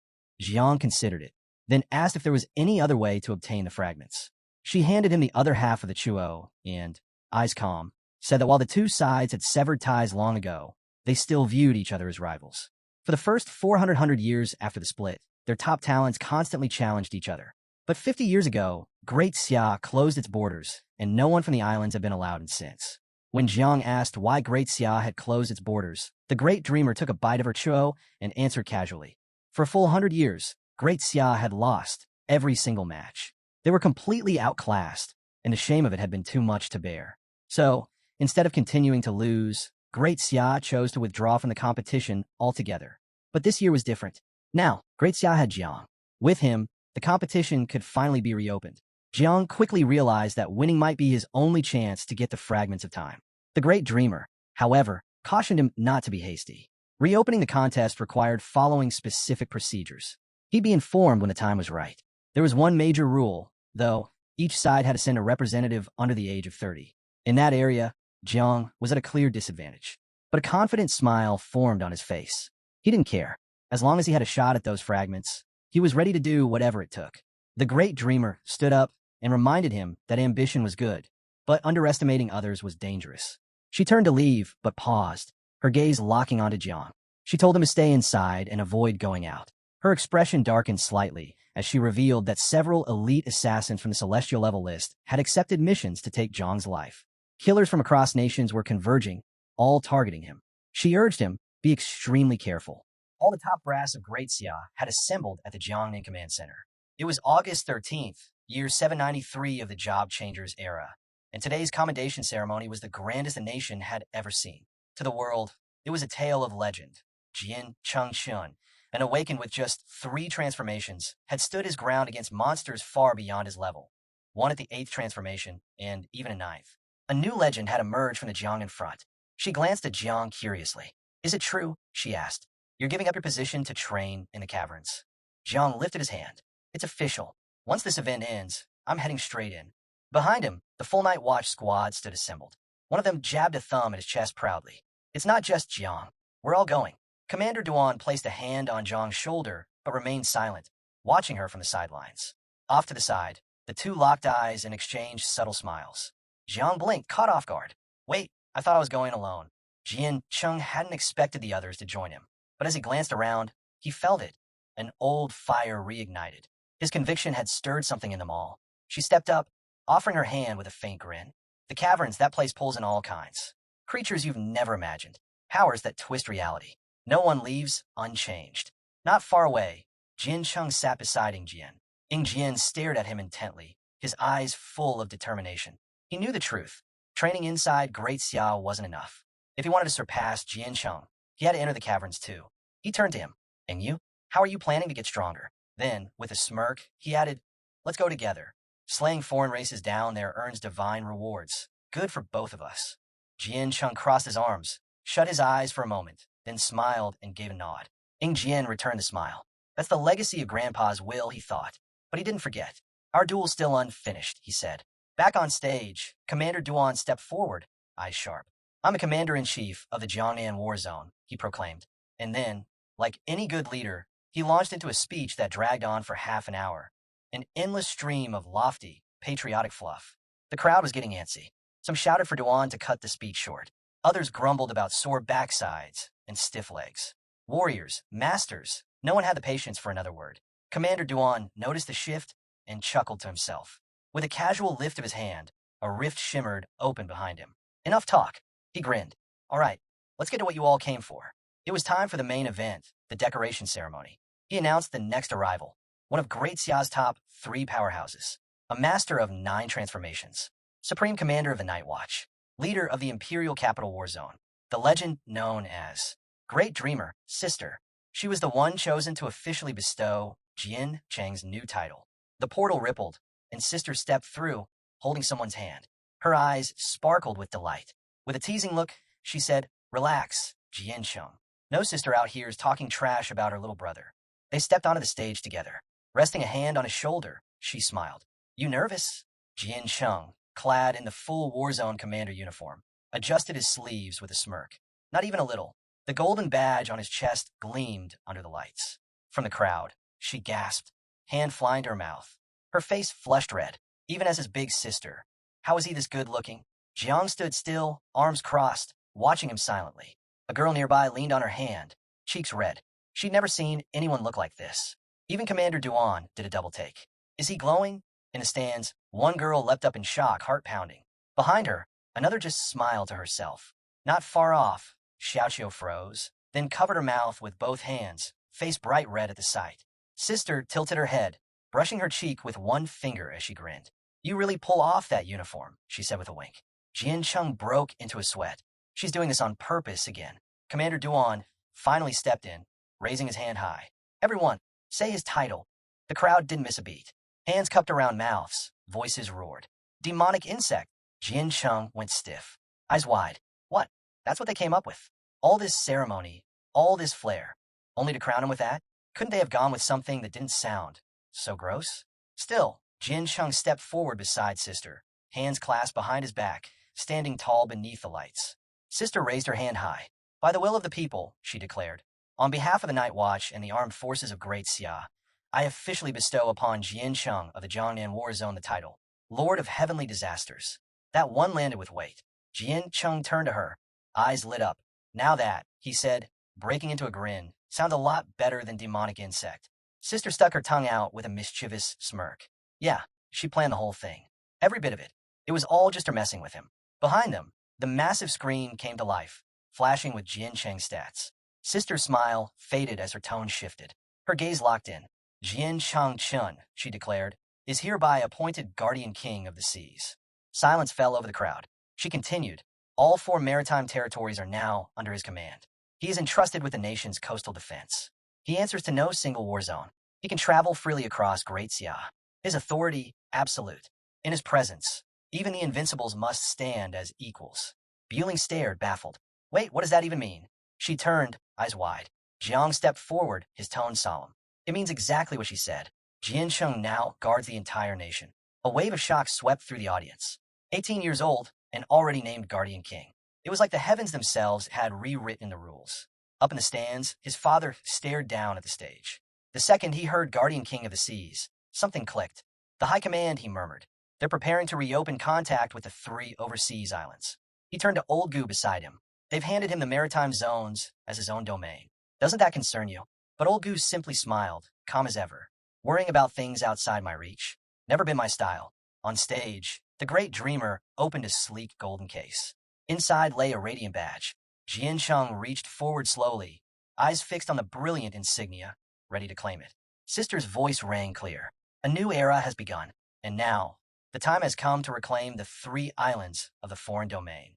S1: Jiang considered it, then asked if there was any other way to obtain the fragments. She handed him the other half of the Chuo and, eyes calm, said that while the 2 sides had severed ties long ago, they still viewed each other as rivals. For the first 400 years after the split, their top talents constantly challenged each other. But 50 years ago, Great Xia closed its borders, and no one from the islands had been allowed in since. When Jiang asked why Great Xia had closed its borders, the Great Dreamer took a bite of her chuo and answered casually. For a full 100 years, Great Xia had lost every single match. They were completely outclassed, and the shame of it had been too much to bear. So, instead of continuing to lose, Great Xia chose to withdraw from the competition altogether. But this year was different. Now, Great Xia had Jiang. With him, the competition could finally be reopened. Jiang quickly realized that winning might be his only chance to get the fragments of time. The Great Dreamer, however, cautioned him not to be hasty. Reopening the contest required following specific procedures. He'd be informed when the time was right. There was one major rule, though. Each side had to send a representative under the age of 30. In that area, Jiang was at a clear disadvantage. But a confident smile formed on his face. He didn't care. As long as he had a shot at those fragments, he was ready to do whatever it took. The Great Dreamer stood up and reminded him that ambition was good, but underestimating others was dangerous. She turned to leave, but paused, her gaze locking onto Jiang. She told him to stay inside and avoid going out. Her expression darkened slightly as she revealed that several elite assassins from the Celestial level list had accepted missions to take Jiang's life. Killers from across nations were converging, all targeting him. She urged him, be extremely careful. All the top brass of Great Xia had assembled at the Jiangnan Command Center. It was August 13th, year 793 of the Job Changers era, and today's commendation ceremony was the grandest the nation had ever seen. To the world, it was a tale of legend. Jang Chun, an awakened with just 3 transformations, had stood his ground against monsters far beyond his level. One at the 8th transformation, and even a 9th. A new legend had emerged from the Jiang in front. She glanced at Jiang curiously. Is it true? She asked. You're giving up your position to train in the caverns. Jiang lifted his hand. It's official. Once this event ends, I'm heading straight in. Behind him, the full night watch squad stood assembled. One of them jabbed a thumb at his chest proudly. It's not just Jiang. We're all going. Commander Duan placed a hand on Jiang's shoulder, but remained silent, watching her from the sidelines. Off to the side, the two locked eyes and exchanged subtle smiles. Jiang blinked, caught off guard. Wait, I thought I was going alone. Jang Chun hadn't expected the others to join him, but as he glanced around, he felt it. An old fire reignited. His conviction had stirred something in them all. She stepped up, offering her hand with a faint grin. The caverns, that place pulls in all kinds. Creatures you've never imagined. Powers that twist reality. No one leaves unchanged. Not far away, Jin Chung sat beside Ing Jian. Ing Jian stared at him intently, his eyes full of determination. He knew the truth. Training inside Great Xiao wasn't enough. If he wanted to surpass Jian Chung, he had to enter the caverns too. He turned to him. And you? How are you planning to get stronger? Then, with a smirk, he added, let's go together. Slaying foreign races down there earns divine rewards. Good for both of us. Jian Chung crossed his arms, shut his eyes for a moment, then smiled and gave a nod. Ing Jian returned the smile. That's the legacy of Grandpa's will, he thought. But he didn't forget. Our duel's still unfinished, he said. Back on stage, Commander Duan stepped forward, eyes sharp. I'm a commander-in-chief of the Jiangnan War Zone, he proclaimed. And then, like any good leader, he launched into a speech that dragged on for half an hour. An endless stream of lofty, patriotic fluff. The crowd was getting antsy. Some shouted for Duan to cut the speech short. Others grumbled about sore backsides and stiff legs. Warriors, masters, no one had the patience for another word. Commander Duan noticed the shift and chuckled to himself. With a casual lift of his hand, a rift shimmered open behind him. Enough talk. He grinned. All right, let's get to what you all came for. It was time for the main event, the decoration ceremony. He announced the next arrival, one of Great Xia's top 3 powerhouses, a master of 9 transformations, supreme commander of the Night Watch, leader of the Imperial Capital War Zone, the legend known as Great Dreamer, Sister. She was the one chosen to officially bestow Jian Chang's new title. The portal rippled, and Sister stepped through, holding someone's hand. Her eyes sparkled with delight. With a teasing look, she said, relax, Jian Cheng. No sister out here is talking trash about her little brother. They stepped onto the stage together. Resting a hand on his shoulder, she smiled. You nervous? Jian Cheng, clad in the full Warzone commander uniform, adjusted his sleeves with a smirk. Not even a little. The golden badge on his chest gleamed under the lights. From the crowd, she gasped, hand flying to her mouth. Her face flushed red, even as his big sister. How was he this good looking? Jiang stood still, arms crossed, watching him silently. A girl nearby leaned on her hand, cheeks red. She'd never seen anyone look like this. Even Commander Duan did a double take. Is he glowing? In the stands, one girl leapt up in shock, heart pounding. Behind her, another just smiled to herself. Not far off, Xiao froze, then covered her mouth with both hands, face bright red at the sight. Sister tilted her head, brushing her cheek with one finger as she grinned. You really pull off that uniform, she said with a wink. Jian Chung broke into a sweat. She's doing this on purpose again. Commander Duan finally stepped in, raising his hand high. Everyone, say his title. The crowd didn't miss a beat. Hands cupped around mouths, voices roared. Demonic insect. Jian Chung went stiff, eyes wide. What? That's what they came up with. All this ceremony, all this flair, only to crown him with that? Couldn't they have gone with something that didn't sound so gross? Still, Jian Chung stepped forward beside Sister, hands clasped behind his back, standing tall beneath the lights. Sister raised her hand high. By the will of the people, she declared, on behalf of the Night Watch and the armed forces of Great Xia, I officially bestow upon Jian Chung of the Jiangnan War Zone the title, Lord of Heavenly Disasters. That one landed with weight. Jian Chung turned to her, eyes lit up. Now that, he said, breaking into a grin, sounds a lot better than demonic insect. Sister stuck her tongue out with a mischievous smirk. Yeah, she planned the whole thing. Every bit of it. It was all just her messing with him. Behind them, the massive screen came to life, flashing with Jian Cheng's stats. Sister's smile faded as her tone shifted. Her gaze locked in. Jian Chun, she declared, is hereby appointed Guardian King of the Seas. Silence fell over the crowd. She continued, all 4 maritime territories are now under his command. He is entrusted with the nation's coastal defense. He answers to no single war zone. He can travel freely across Great Xia. His authority, absolute. In his presence, even the invincibles must stand as equals. Bueling stared, baffled. Wait, what does that even mean? She turned, eyes wide. Jiang stepped forward, his tone solemn. It means exactly what she said. Jian Cheng now guards the entire nation. A wave of shock swept through the audience. 18 years old, and already named Guardian King. It was like the heavens themselves had rewritten the rules. Up in the stands, his father stared down at the stage. The second he heard Guardian King of the Seas, something clicked. The High Command, he murmured. They're preparing to reopen contact with the 3 overseas islands. He turned to Old Gu beside him. They've handed him the maritime zones as his own domain. Doesn't that concern you? But Old Gu simply smiled, calm as ever. Worrying about things outside my reach. Never been my style. On stage, the great dreamer opened a sleek golden case. Inside lay a radiant badge. Jian Cheng reached forward slowly, eyes fixed on the brilliant insignia, ready to claim it. Sister's voice rang clear. A new era has begun, and now, the time has come to reclaim the 3 islands of the foreign domain.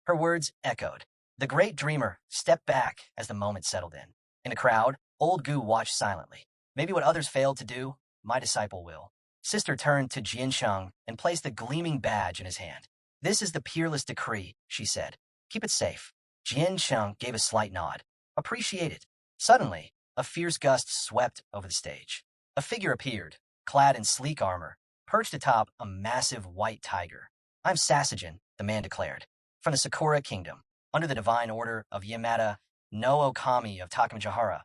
S1: Her words echoed. The great dreamer stepped back as the moment settled in. In the crowd, Old Gu watched silently. Maybe what others failed to do, my disciple will. Sister turned to Jian Cheng and placed the gleaming badge in his hand. This is the peerless decree, she said. Keep it safe. Jian Cheng gave a slight nod. Appreciate it. Suddenly, a fierce gust swept over the stage. A figure appeared, clad in sleek armor, perched atop a massive white tiger. I'm Sasajin, the man declared, from the Sakura Kingdom, under the divine order of Yamada no Okami of Takamajahara.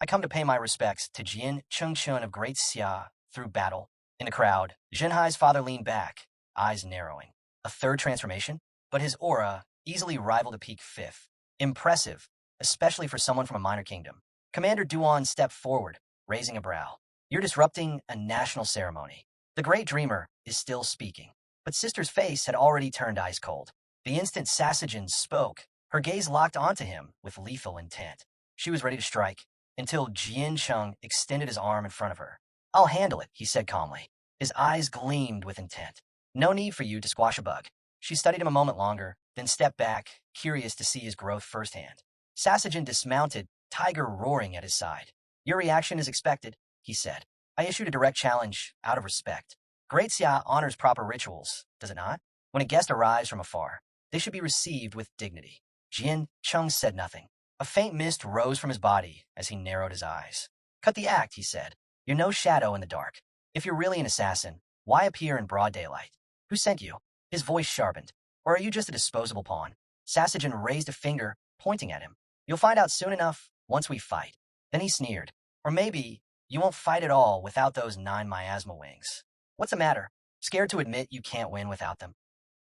S1: I come to pay my respects to Jian Chun of Great Xia through battle. In the crowd, Zhenhai's father leaned back, eyes narrowing. A third transformation? But his aura easily rivaled a peak 5th. Impressive, especially for someone from a minor kingdom. Commander Duan stepped forward, raising a brow. You're disrupting a national ceremony. The great dreamer is still speaking. But Sister's face had already turned ice cold. The instant Sasajin spoke, her gaze locked onto him with lethal intent. She was ready to strike, until Jian Cheng extended his arm in front of her. I'll handle it, he said calmly. His eyes gleamed with intent. No need for you to squash a bug. She studied him a moment longer, then stepped back, curious to see his growth firsthand. Sasajin dismounted, tiger roaring at his side. Your reaction is expected, he said. I issued a direct challenge, out of respect. Great Xia honors proper rituals, does it not? When a guest arrives from afar, they should be received with dignity. Jian Cheng said nothing. A faint mist rose from his body as he narrowed his eyes. Cut the act, he said. You're no shadow in the dark. If you're really an assassin, why appear in broad daylight? Who sent you? His voice sharpened. Or are you just a disposable pawn? Sasajin raised a finger, pointing at him. You'll find out soon enough, once we fight. Then he sneered. Or maybe you won't fight at all without those 9 miasma wings. What's the matter? Scared to admit you can't win without them?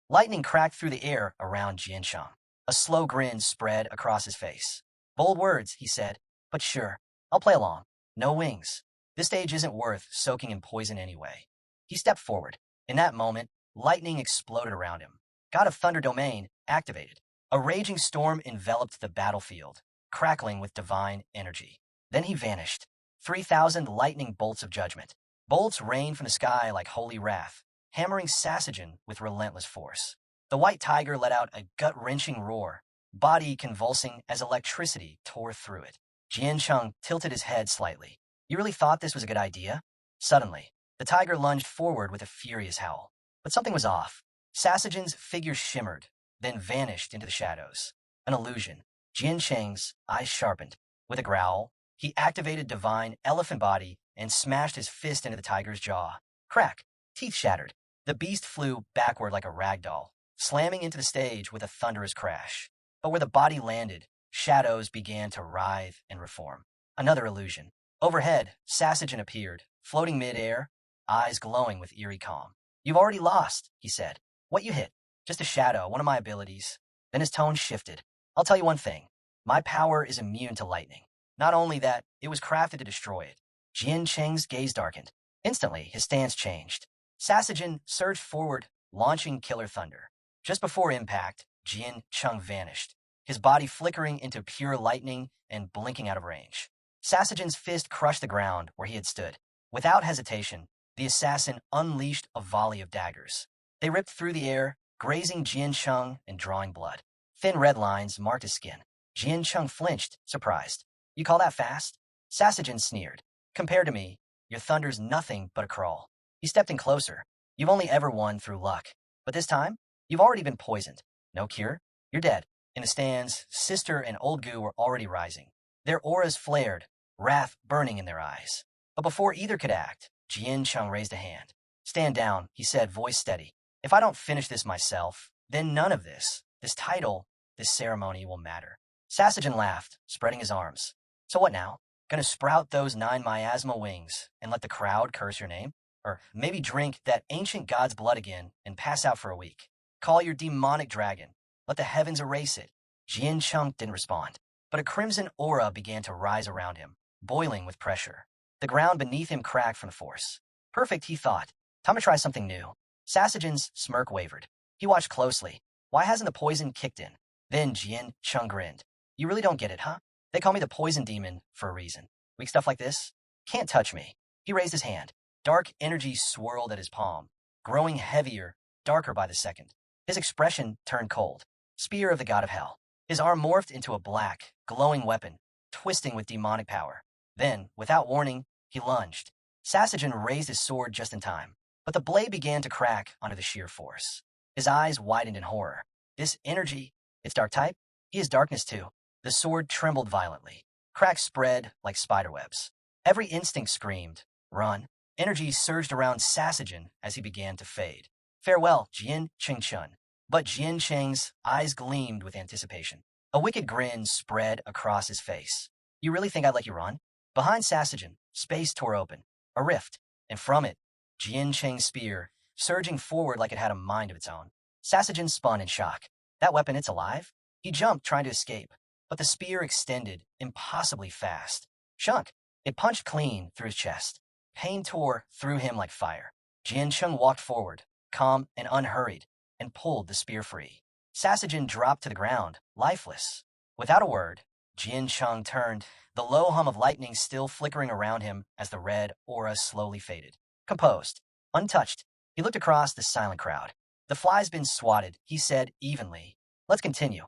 S1: Lightning cracked through the air around Jian Cheng. A slow grin spread across his face. Bold words, he said. But sure, I'll play along. No wings. This stage isn't worth soaking in poison anyway. He stepped forward. In that moment, lightning exploded around him. God of Thunder Domain activated. A raging storm enveloped the battlefield, crackling with divine energy. Then he vanished. 3,000 lightning bolts of judgment. Bolts rained from the sky like holy wrath, hammering Sasajin with relentless force. The white tiger let out a gut-wrenching roar, body convulsing as electricity tore through it. Jian Cheng tilted his head slightly. You really thought this was a good idea? Suddenly, the tiger lunged forward with a furious howl. But something was off. Sasajin's figure shimmered, then vanished into the shadows. An illusion. Jian Cheng's eyes sharpened. With a growl, he activated divine elephant body and smashed his fist into the tiger's jaw. Crack! Teeth shattered. The beast flew backward like a rag doll, slamming into the stage with a thunderous crash. But where the body landed, shadows began to writhe and reform. Another illusion. Overhead, Sasajin appeared, floating mid-air, eyes glowing with eerie calm. You've already lost, he said. What you hit? Just a shadow, one of my abilities. Then his tone shifted. I'll tell you one thing. My power is immune to lightning. Not only that, it was crafted to destroy it. Jian Cheng's gaze darkened. Instantly, his stance changed. Sasajin surged forward, launching killer thunder. Just before impact, Jian Cheng vanished, his body flickering into pure lightning and blinking out of range. Sasajin's fist crushed the ground where he had stood. Without hesitation, the assassin unleashed a volley of daggers. They ripped through the air, grazing Jian Cheng and drawing blood. Thin red lines marked his skin. Jian Cheng flinched, surprised. You call that fast? Sasajin sneered. Compared to me, your thunder's nothing but a crawl. He stepped in closer. You've only ever won through luck. But this time, you've already been poisoned. No cure? You're dead. In the stands, Sister and Old Gu were already rising. Their auras flared, wrath burning in their eyes. But before either could act, Jian Cheng raised a hand. Stand down, he said, voice steady. If I don't finish this myself, then none of this title, this ceremony will matter. Sasajin laughed, spreading his arms. So what now? Gonna sprout those 9 miasma wings and let the crowd curse your name? Or maybe drink that ancient god's blood again and pass out for a week? Call your demonic dragon. Let the heavens erase it. Jian Cheng didn't respond, but a crimson aura began to rise around him, boiling with pressure. The ground beneath him cracked from the force. Perfect, he thought. Time to try something new. Sasajin's smirk wavered. He watched closely. Why hasn't the poison kicked in? Then Jian Cheng grinned. You really don't get it, huh? They call me the poison demon for a reason. Weak stuff like this? Can't touch me. He raised his hand. Dark energy swirled at his palm, growing heavier, darker by the second. His expression turned cold. Spear of the god of hell. His arm morphed into a black, glowing weapon, twisting with demonic power. Then, without warning, he lunged. Sasajin raised his sword just in time, but the blade began to crack under the sheer force. His eyes widened in horror. This energy, its dark type? He is darkness too. The sword trembled violently. Cracks spread like spiderwebs. Every instinct screamed, run. Energy surged around Sasajin as he began to fade. Farewell, Jian Cheng. But Jian Cheng's eyes gleamed with anticipation. A wicked grin spread across his face. You really think I'd let you run? Behind Sasajin, space tore open. A rift, and from it, Jian Cheng's spear, surging forward like it had a mind of its own. Sasajin spun in shock. That weapon, it's alive? He jumped, trying to escape, but the spear extended impossibly fast. Shunk! It punched clean through his chest. Pain tore through him like fire. Jian Cheng walked forward, calm and unhurried, and pulled the spear free. Sasajin dropped to the ground, lifeless. Without a word, Jian Cheng turned, the low hum of lightning still flickering around him as the red aura slowly faded. Composed, untouched, he looked across the silent crowd. The fly's been swatted, he said evenly. Let's continue.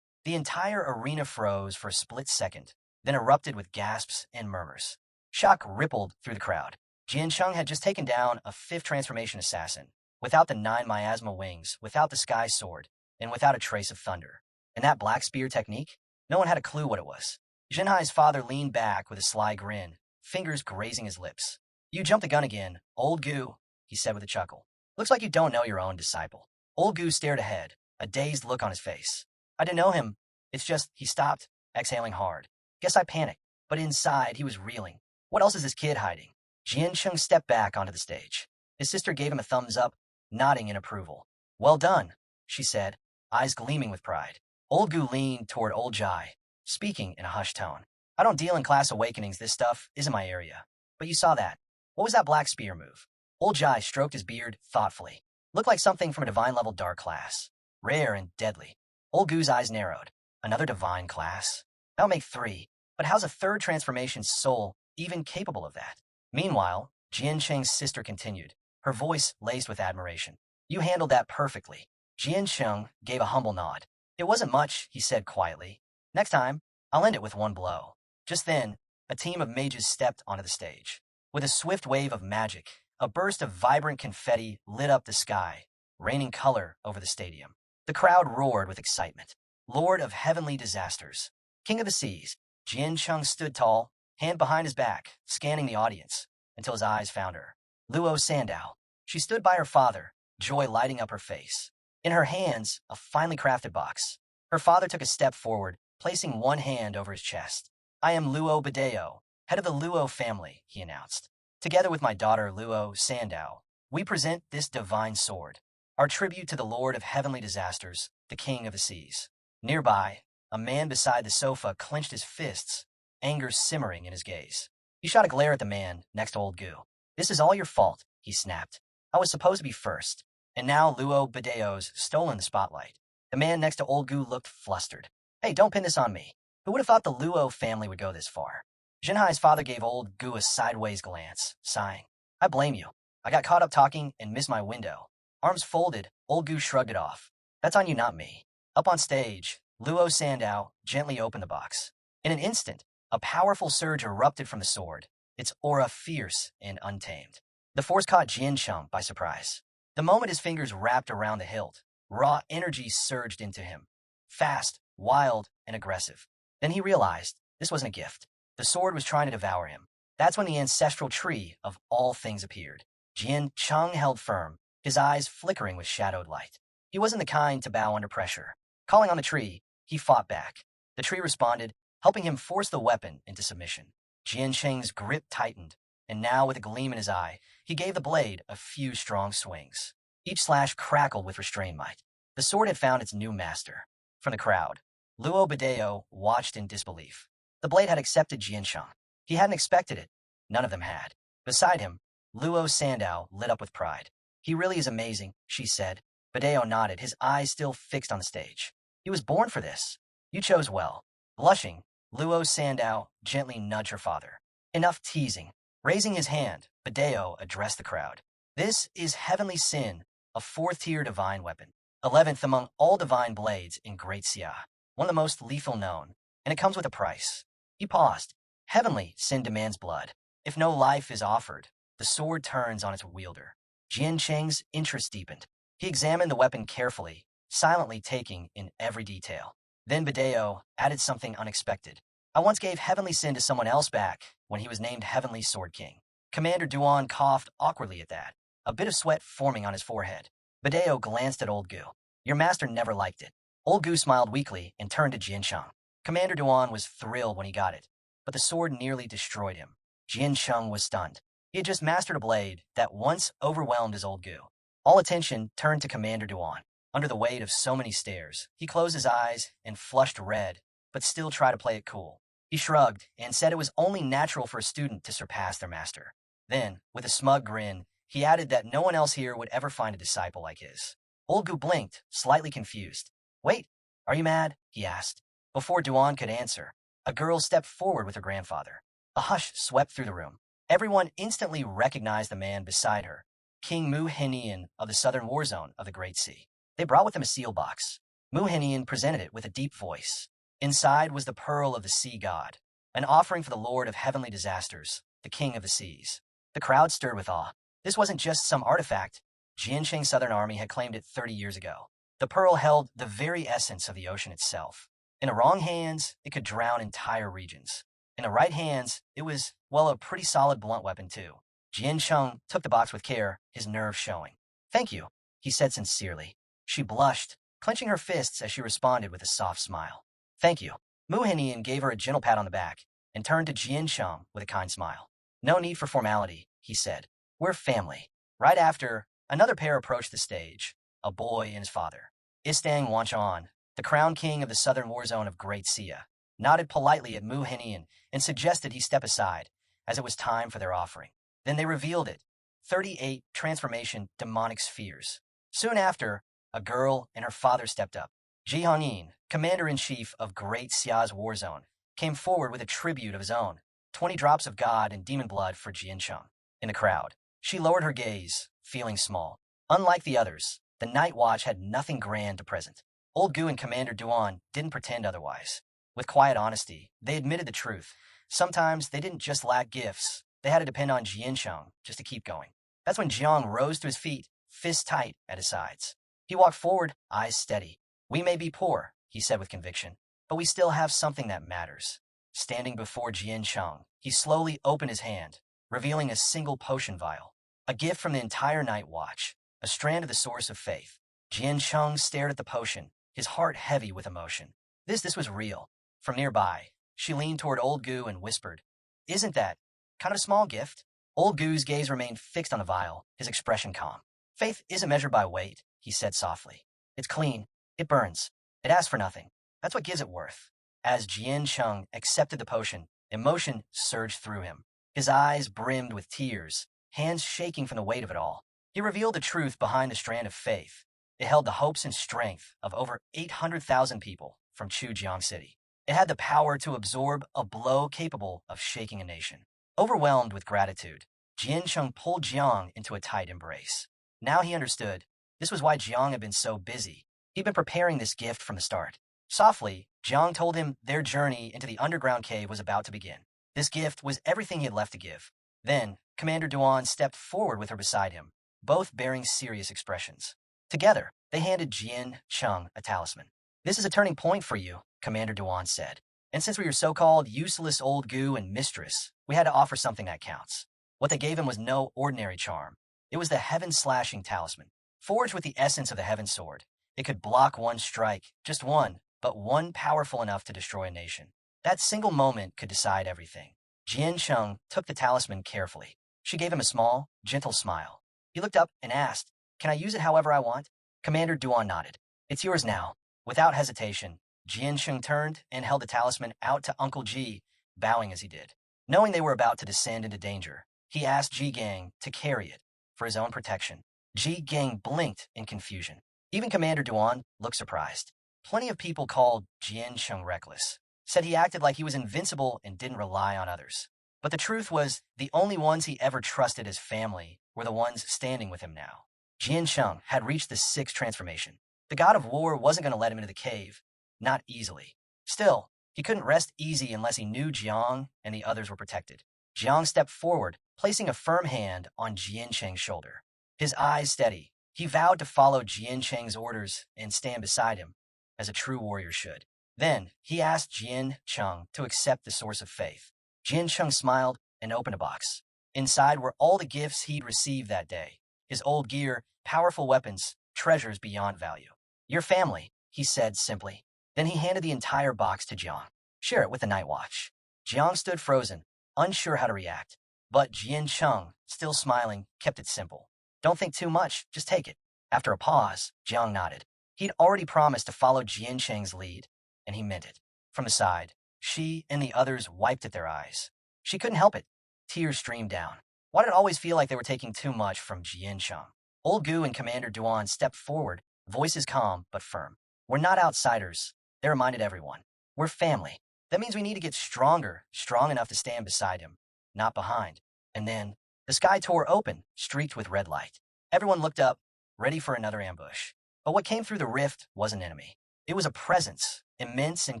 S1: The entire arena froze for a split second, then erupted with gasps and murmurs. Shock rippled through the crowd. Jian Cheng had just taken down a 5th transformation assassin, without the 9 miasma wings, without the sky sword, and without a trace of thunder. And that black spear technique? No one had a clue what it was. Jinhai's father leaned back with a sly grin, fingers grazing his lips. You jumped the gun again, Old Gu, he said with a chuckle. Looks like you don't know your own disciple. Old Gu stared ahead, a dazed look on his face. I didn't know him. It's just, he stopped, exhaling hard. Guess I panicked, but inside he was reeling. What else is this kid hiding? Jian Cheng stepped back onto the stage. His sister gave him a thumbs up, nodding in approval. Well done, she said, eyes gleaming with pride. Old Gu leaned toward Old Jai, speaking in a hushed tone. I don't deal in class awakenings, this stuff isn't my area. But you saw that. What was that black spear move? Old Jai stroked his beard thoughtfully. Looked like something from a divine level dark class. Rare and deadly. Old Gu's eyes narrowed. Another divine class? That'll make 3. But how's a 3rd transformation soul even capable of that? Meanwhile, Jian Cheng's sister continued, her voice laced with admiration. You handled that perfectly. Jian Cheng gave a humble nod. It wasn't much, he said quietly. Next time, I'll end it with one blow. Just then, a team of mages stepped onto the stage. With a swift wave of magic, a burst of vibrant confetti lit up the sky, raining color over the stadium. The crowd roared with excitement. Lord of heavenly disasters, King of the seas, Jian Cheng stood tall, hand behind his back, scanning the audience, until his eyes found her. Luo Sandow. She stood by her father, joy lighting up her face. In her hands, a finely crafted box. Her father took a step forward, placing one hand over his chest. I am Luo Badeo, head of the Luo family, he announced. Together with my daughter Luo Sandow, we present this divine sword. Our tribute to the Lord of Heavenly Disasters, the King of the Seas. Nearby, a man beside the sofa clenched his fists, anger simmering in his gaze. He shot a glare at the man next to old Gu. This is all your fault, he snapped. I was supposed to be first, and now Luo Badeo's stolen the spotlight. The man next to old Gu looked flustered. Hey, don't pin this on me. Who would have thought the Luo family would go this far? Jinhai's father gave old Gu a sideways glance, sighing. I blame you. I got caught up talking and missed my window. Arms folded, old Gu shrugged it off. That's on you, not me. Up on stage, Luo Sandow gently opened the box. In an instant, a powerful surge erupted from the sword, its aura fierce and untamed. The force caught Jian Cheng by surprise. The moment his fingers wrapped around the hilt, raw energy surged into him. Fast, wild, and aggressive. Then he realized this wasn't a gift. The sword was trying to devour him. That's when the ancestral tree of all things appeared. Jian Cheng held firm, his eyes flickering with shadowed light. He wasn't the kind to bow under pressure. Calling on the tree, he fought back. The tree responded, helping him force the weapon into submission. Jian Cheng's grip tightened, and now with a gleam in his eye, he gave the blade a few strong swings. Each slash crackled with restrained might. The sword had found its new master. From the crowd, Luo Badeo watched in disbelief. The blade had accepted Jian Cheng. He hadn't expected it. None of them had. Beside him, Luo Sandow lit up with pride. He really is amazing, she said. Badeo nodded, his eyes still fixed on the stage. He was born for this. You chose well. Blushing, Luo Sandow gently nudged her father. Enough teasing. Raising his hand, Badeo addressed the crowd. This is Heavenly Sin, a fourth-tier divine weapon. 11th among all divine blades in Great Xia. One of the most lethal known, and it comes with a price. He paused. Heavenly Sin demands blood. If no life is offered, the sword turns on its wielder. Jian Cheng's interest deepened. He examined the weapon carefully, silently taking in every detail. Then Badeo added something unexpected. I once gave Heavenly Sin to someone else back when he was named Heavenly Sword King. Commander Duan coughed awkwardly at that, a bit of sweat forming on his forehead. Badeo glanced at old Gu. Your master never liked it. Old Gu smiled weakly and turned to Jian Cheng. Commander Duan was thrilled when he got it, but the sword nearly destroyed him. Jian Cheng was stunned. He had just mastered a blade that once overwhelmed his old Gu. All attention turned to Commander Duan. Under the weight of so many stares, he closed his eyes and flushed red, but still tried to play it cool. He shrugged and said it was only natural for a student to surpass their master. Then, with a smug grin, he added that no one else here would ever find a disciple like his. Old Gu blinked, slightly confused. Wait, are you mad? He asked. Before Duan could answer, a girl stepped forward with her grandfather. A hush swept through the room. Everyone instantly recognized the man beside her, King Mu Henian of the southern war zone of the Great Sea. They brought with them a seal box. Mu Henian presented it with a deep voice. Inside was the pearl of the sea god, an offering for the Lord of Heavenly Disasters, the King of the Seas. The crowd stirred with awe. This wasn't just some artifact. Jian Cheng's Southern Army had claimed it 30 years ago. The pearl held the very essence of the ocean itself. In the wrong hands, it could drown entire regions. In the right hands, it was, well, a pretty solid blunt weapon, too. Jian Cheng took the box with care, his nerves showing. Thank you, he said sincerely. She blushed, clenching her fists as she responded with a soft smile. Thank you. Mu Henian gave her a gentle pat on the back and turned to Jian Cheng with a kind smile. No need for formality, he said. We're family. Right after, another pair approached the stage, a boy and his father. Istang Wanchan, the crown king of the southern war zone of Great Xia, nodded politely at Mu Henian and suggested he step aside, as it was time for their offering. Then they revealed it. 38 transformation demonic spheres. Soon after, a girl and her father stepped up. Ji Hongyin, commander-in-chief of Great Xia's war zone, came forward with a tribute of his own, 20 drops of God and demon blood for Jian Cheng. In the crowd, she lowered her gaze, feeling small. Unlike the others, the Night Watch had nothing grand to present. Old Gu and Commander Duan didn't pretend otherwise. With quiet honesty, they admitted the truth. Sometimes they didn't just lack gifts, they had to depend on Jian Cheng just to keep going. That's when Jiang rose to his feet, fists tight at his sides. He walked forward, eyes steady. We may be poor, he said with conviction, but we still have something that matters. Standing before Jian Cheng, he slowly opened his hand, revealing a single potion vial. A gift from the entire Night Watch, a strand of the source of faith. Jian Cheng stared at the potion, his heart heavy with emotion. This was real. From nearby, she leaned toward old Gu and whispered, Isn't that kind of a small gift? Old Gu's gaze remained fixed on the vial, his expression calm. Faith isn't measured by weight, he said softly. It's clean. It burns. It asks for nothing. That's what gives it worth. As Jian Chung accepted the potion, emotion surged through him. His eyes brimmed with tears, hands shaking from the weight of it all. He revealed the truth behind the strand of faith. It held the hopes and strength of over 800,000 people from Chujiang City. It had the power to absorb a blow capable of shaking a nation. Overwhelmed with gratitude, Jian Chung pulled Jiang into a tight embrace. Now he understood. This was why Jiang had been so busy. He'd been preparing this gift from the start. Softly, Jiang told him their journey into the underground cave was about to begin. This gift was everything he had left to give. Then, Commander Duan stepped forward with her beside him, both bearing serious expressions. Together, they handed Jian Chung a talisman. This is a turning point for you, Commander Duan said. And since we were so-called useless old goo and mistress, we had to offer something that counts. What they gave him was no ordinary charm. It was the heaven-slashing talisman. Forged with the essence of the heaven sword, it could block one strike, just one, but one powerful enough to destroy a nation. That single moment could decide everything. Jian Chung took the talisman carefully. She gave him a small, gentle smile. He looked up and asked, "Can I use it however I want?" Commander Duan nodded. "It's yours now." Without hesitation, Jian Chung turned and held the talisman out to Uncle Ji, bowing as he did. Knowing they were about to descend into danger, he asked Ji Gang to carry it for his own protection. Ji Gang blinked in confusion. Even Commander Duan looked surprised. Plenty of people called Jian Chung reckless, said he acted like he was invincible and didn't rely on others. But the truth was, the only ones he ever trusted as family were the ones standing with him now. Jian Chung had reached the sixth transformation. The god of war wasn't going to let him into the cave. Not easily. Still, he couldn't rest easy unless he knew Jiang and the others were protected. Jiang stepped forward, placing a firm hand on Jian Cheng's shoulder. His eyes steady, he vowed to follow Jian Cheng's orders and stand beside him, as a true warrior should. Then, he asked Jian Chung to accept the source of faith. Jian Chung smiled and opened a box. Inside were all the gifts he'd received that day. His old gear, powerful weapons, treasures beyond value. "Your family," he said simply. Then he handed the entire box to Jiang. "Share it with the Night Watch." Jiang stood frozen, unsure how to react. But Jian Chung, still smiling, kept it simple. "Don't think too much, just take it." After a pause, Jiang nodded. He'd already promised to follow Jian Cheng's lead, and he meant it. From the side, she and the others wiped at their eyes. She couldn't help it. Tears streamed down. Why did it always feel like they were taking too much from Jian Chung? Old Gu and Commander Duan stepped forward, voices calm but firm. "We're not outsiders," they reminded everyone. "We're family. That means we need to get stronger, strong enough to stand beside him, not behind." And then, the sky tore open, streaked with red light. Everyone looked up, ready for another ambush. But what came through the rift was an enemy. It was a presence, immense and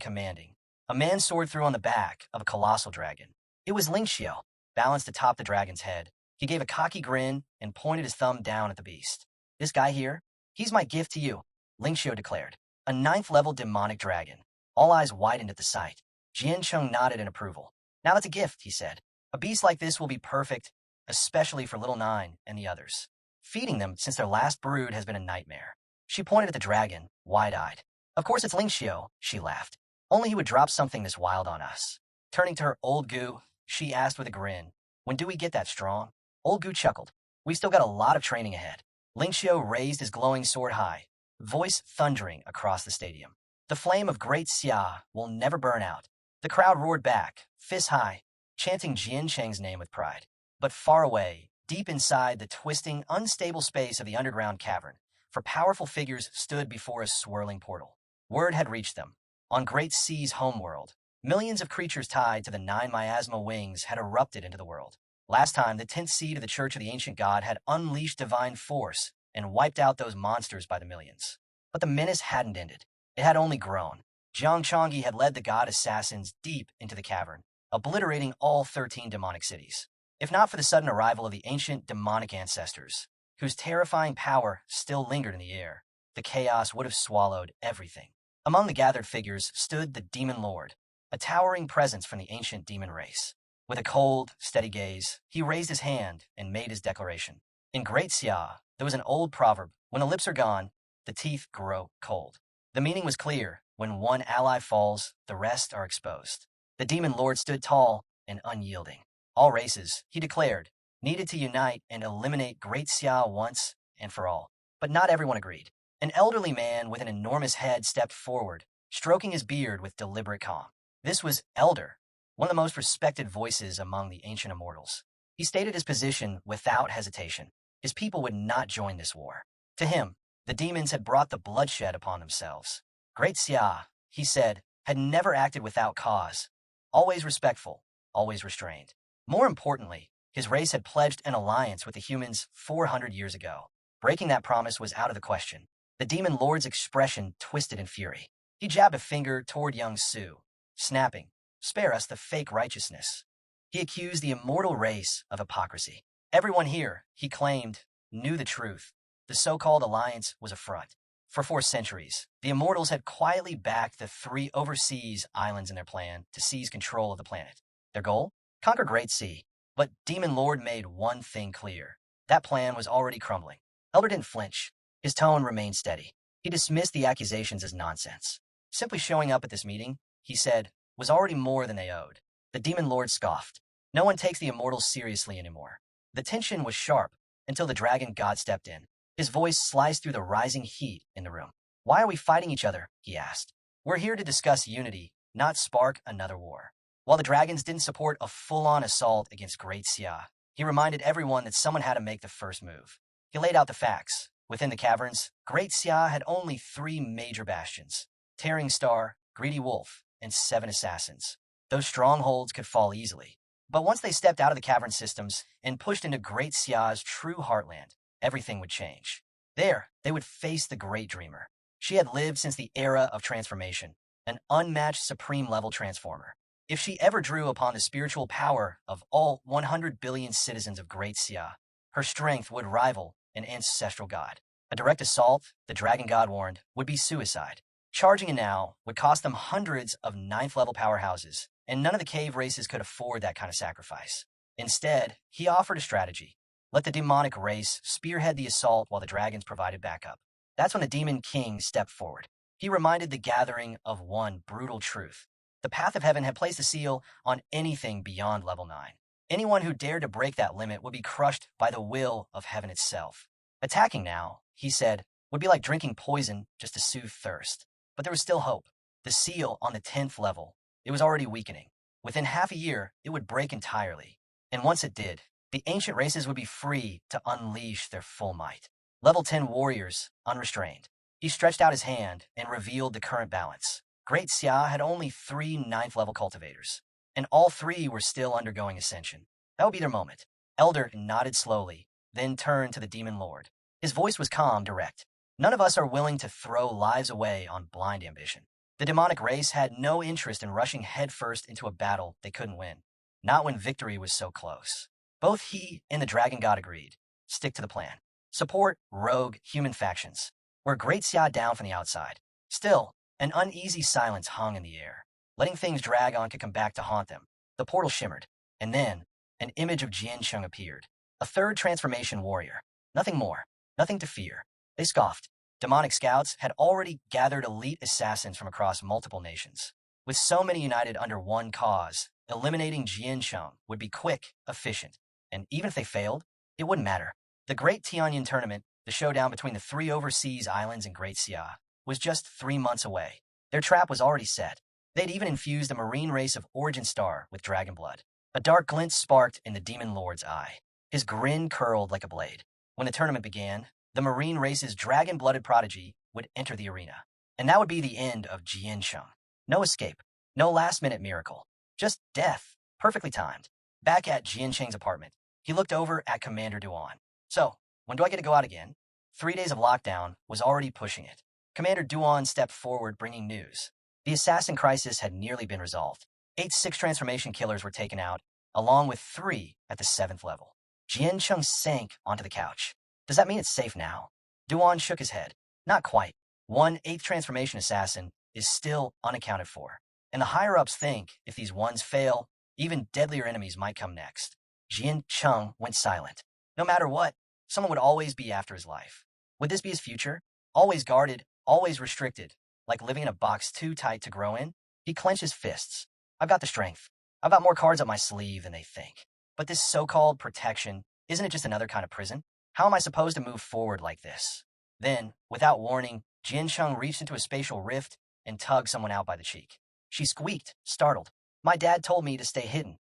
S1: commanding. A man soared through on the back of a colossal dragon. It was Ling Shiao, balanced atop the dragon's head. He gave a cocky grin and pointed his thumb down at the beast. "This guy here, he's my gift to you," Ling Shiao declared. A 9th-level demonic dragon. All eyes widened at the sight. Jian Chung nodded in approval. "Now that's a gift," he said. "A beast like this will be perfect, especially for Little Nine and the others. Feeding them since their last brood has been a nightmare." She pointed at the dragon, wide-eyed. "Of course it's Ling Shiao," she laughed. "Only he would drop something this wild on us." Turning to her old Gu, she asked with a grin, "When do we get that strong?" Old Gu chuckled. "We've still got a lot of training ahead." Ling Shiao raised his glowing sword high, voice thundering across the stadium. "The flame of Great Xia will never burn out." The crowd roared back, fists high, chanting Jian Cheng's name with pride. But far away, deep inside the twisting, unstable space of the underground cavern, for powerful figures stood before a swirling portal. Word had reached them. On Great Sea's homeworld, millions of creatures tied to the 9 miasma wings had erupted into the world. Last time, the 10th seed of the Church of the Ancient God had unleashed divine force and wiped out those monsters by the millions. But the menace hadn't ended. It had only grown. Zhang Chongyi had led the god assassins deep into the cavern, obliterating all 13 demonic cities. If not for the sudden arrival of the ancient demonic ancestors, whose terrifying power still lingered in the air, the chaos would have swallowed everything. Among the gathered figures stood the Demon Lord, a towering presence from the ancient demon race. With a cold, steady gaze, he raised his hand and made his declaration. In Great Xia, there was an old proverb: when the lips are gone, the teeth grow cold. The meaning was clear: when one ally falls, the rest are exposed. The Demon Lord stood tall and unyielding. All races, he declared, needed to unite and eliminate Great Xia once and for all. But not everyone agreed. An elderly man with an enormous head stepped forward, stroking his beard with deliberate calm. This was Elder, one of the most respected voices among the ancient immortals. He stated his position without hesitation. His people would not join this war. To him, the demons had brought the bloodshed upon themselves. Great Xia, he said, had never acted without cause, always respectful, always restrained. More importantly, his race had pledged an alliance with the humans 400 years ago. Breaking that promise was out of the question. The demon lord's expression twisted in fury. He jabbed a finger toward young Su, snapping, "Spare us the fake righteousness." He accused the immortal race of hypocrisy. Everyone here, he claimed, knew the truth. The so-called alliance was a front. For 4 centuries, the immortals had quietly backed the 3 overseas islands in their plan to seize control of the planet. Their goal? Conquer Great Sea. But Demon Lord made one thing clear. That plan was already crumbling. Elder didn't flinch. His tone remained steady. He dismissed the accusations as nonsense. Simply showing up at this meeting, he said, was already more than they owed. The Demon Lord scoffed. No one takes the immortals seriously anymore. The tension was sharp until the dragon god stepped in. His voice sliced through the rising heat in the room. "Why are we fighting each other?" he asked. "We're here to discuss unity, not spark another war." While the dragons didn't support a full-on assault against Great Xia, he reminded everyone that someone had to make the first move. He laid out the facts. Within the caverns, Great Xia had only 3 major bastions: Tearing Star, Greedy Wolf, and 7 assassins. Those strongholds could fall easily. But once they stepped out of the cavern systems and pushed into Great Xia's true heartland, everything would change. There, they would face the Great Dreamer. She had lived since the era of transformation, an unmatched supreme-level transformer. If she ever drew upon the spiritual power of all 100 billion citizens of Great Xia, her strength would rival an ancestral god. A direct assault, the dragon god warned, would be suicide. Charging in now would cost them hundreds of 9th-level powerhouses, and none of the cave races could afford that kind of sacrifice. Instead, he offered a strategy. Let the demonic race spearhead the assault while the dragons provided backup. That's when the Demon King stepped forward. He reminded the gathering of one brutal truth. The path of heaven had placed a seal on anything beyond level 9. Anyone who dared to break that limit would be crushed by the will of heaven itself. Attacking now, he said, would be like drinking poison just to soothe thirst. But there was still hope. The seal on the 10th level, it was already weakening. Within half a year, it would break entirely. And once it did, the ancient races would be free to unleash their full might. Level 10 warriors, unrestrained. He stretched out his hand and revealed the current balance. Great Xia had only 3 9th-level cultivators, and all 3 were still undergoing ascension. That would be their moment. Elder nodded slowly, then turned to the Demon Lord. His voice was calm, direct. None of us are willing to throw lives away on blind ambition. The demonic race had no interest in rushing headfirst into a battle they couldn't win, not when victory was so close. Both he and the dragon god agreed. Stick to the plan. Support rogue human factions. We're Great Xia down from the outside. Still, an uneasy silence hung in the air. Letting things drag on could come back to haunt them. The portal shimmered, and then an image of Jang Chun appeared. A 3rd transformation warrior. Nothing more. Nothing to fear. They scoffed. Demonic scouts had already gathered elite assassins from across multiple nations. With so many united under one cause, eliminating Jang Chun would be quick, efficient, and even if they failed, it wouldn't matter. The Great Tianyan Tournament, the showdown between the 3 overseas islands in Great Xia, was just 3 months away. Their trap was already set. They'd even infused a marine race of Origin Star with dragon blood. A dark glint sparked in the Demon Lord's eye. His grin curled like a blade. When the tournament began, the marine race's dragon-blooded prodigy would enter the arena. And that would be the end of Jang Chun. No escape. No last-minute miracle. Just death. Perfectly timed. Back at Jian Cheng's apartment, he looked over at Commander Duan. "So, when do I get to go out again?" 3 days of lockdown was already pushing it. Commander Duan stepped forward, bringing news. The assassin crisis had nearly been resolved. 8 6 transformation killers were taken out, along with 3 at the 7th level. Jian Cheng sank onto the couch. "Does that mean it's safe now?" Duan shook his head. "Not quite. 1 8th transformation assassin is still unaccounted for. And the higher-ups think if these ones fail, even deadlier enemies might come next." Jian Cheng went silent. No matter what, someone would always be after his life. Would this be his future? Always guarded, always restricted, like living in a box too tight to grow in? He clenched his fists. "I've got the strength. I've got more cards up my sleeve than they think. But this so-called protection, isn't it just another kind of prison? How am I supposed to move forward like this?" Then, without warning, Jin Chung reached into a spatial rift and tugged someone out by the cheek. She squeaked, startled. My dad told me to stay hidden.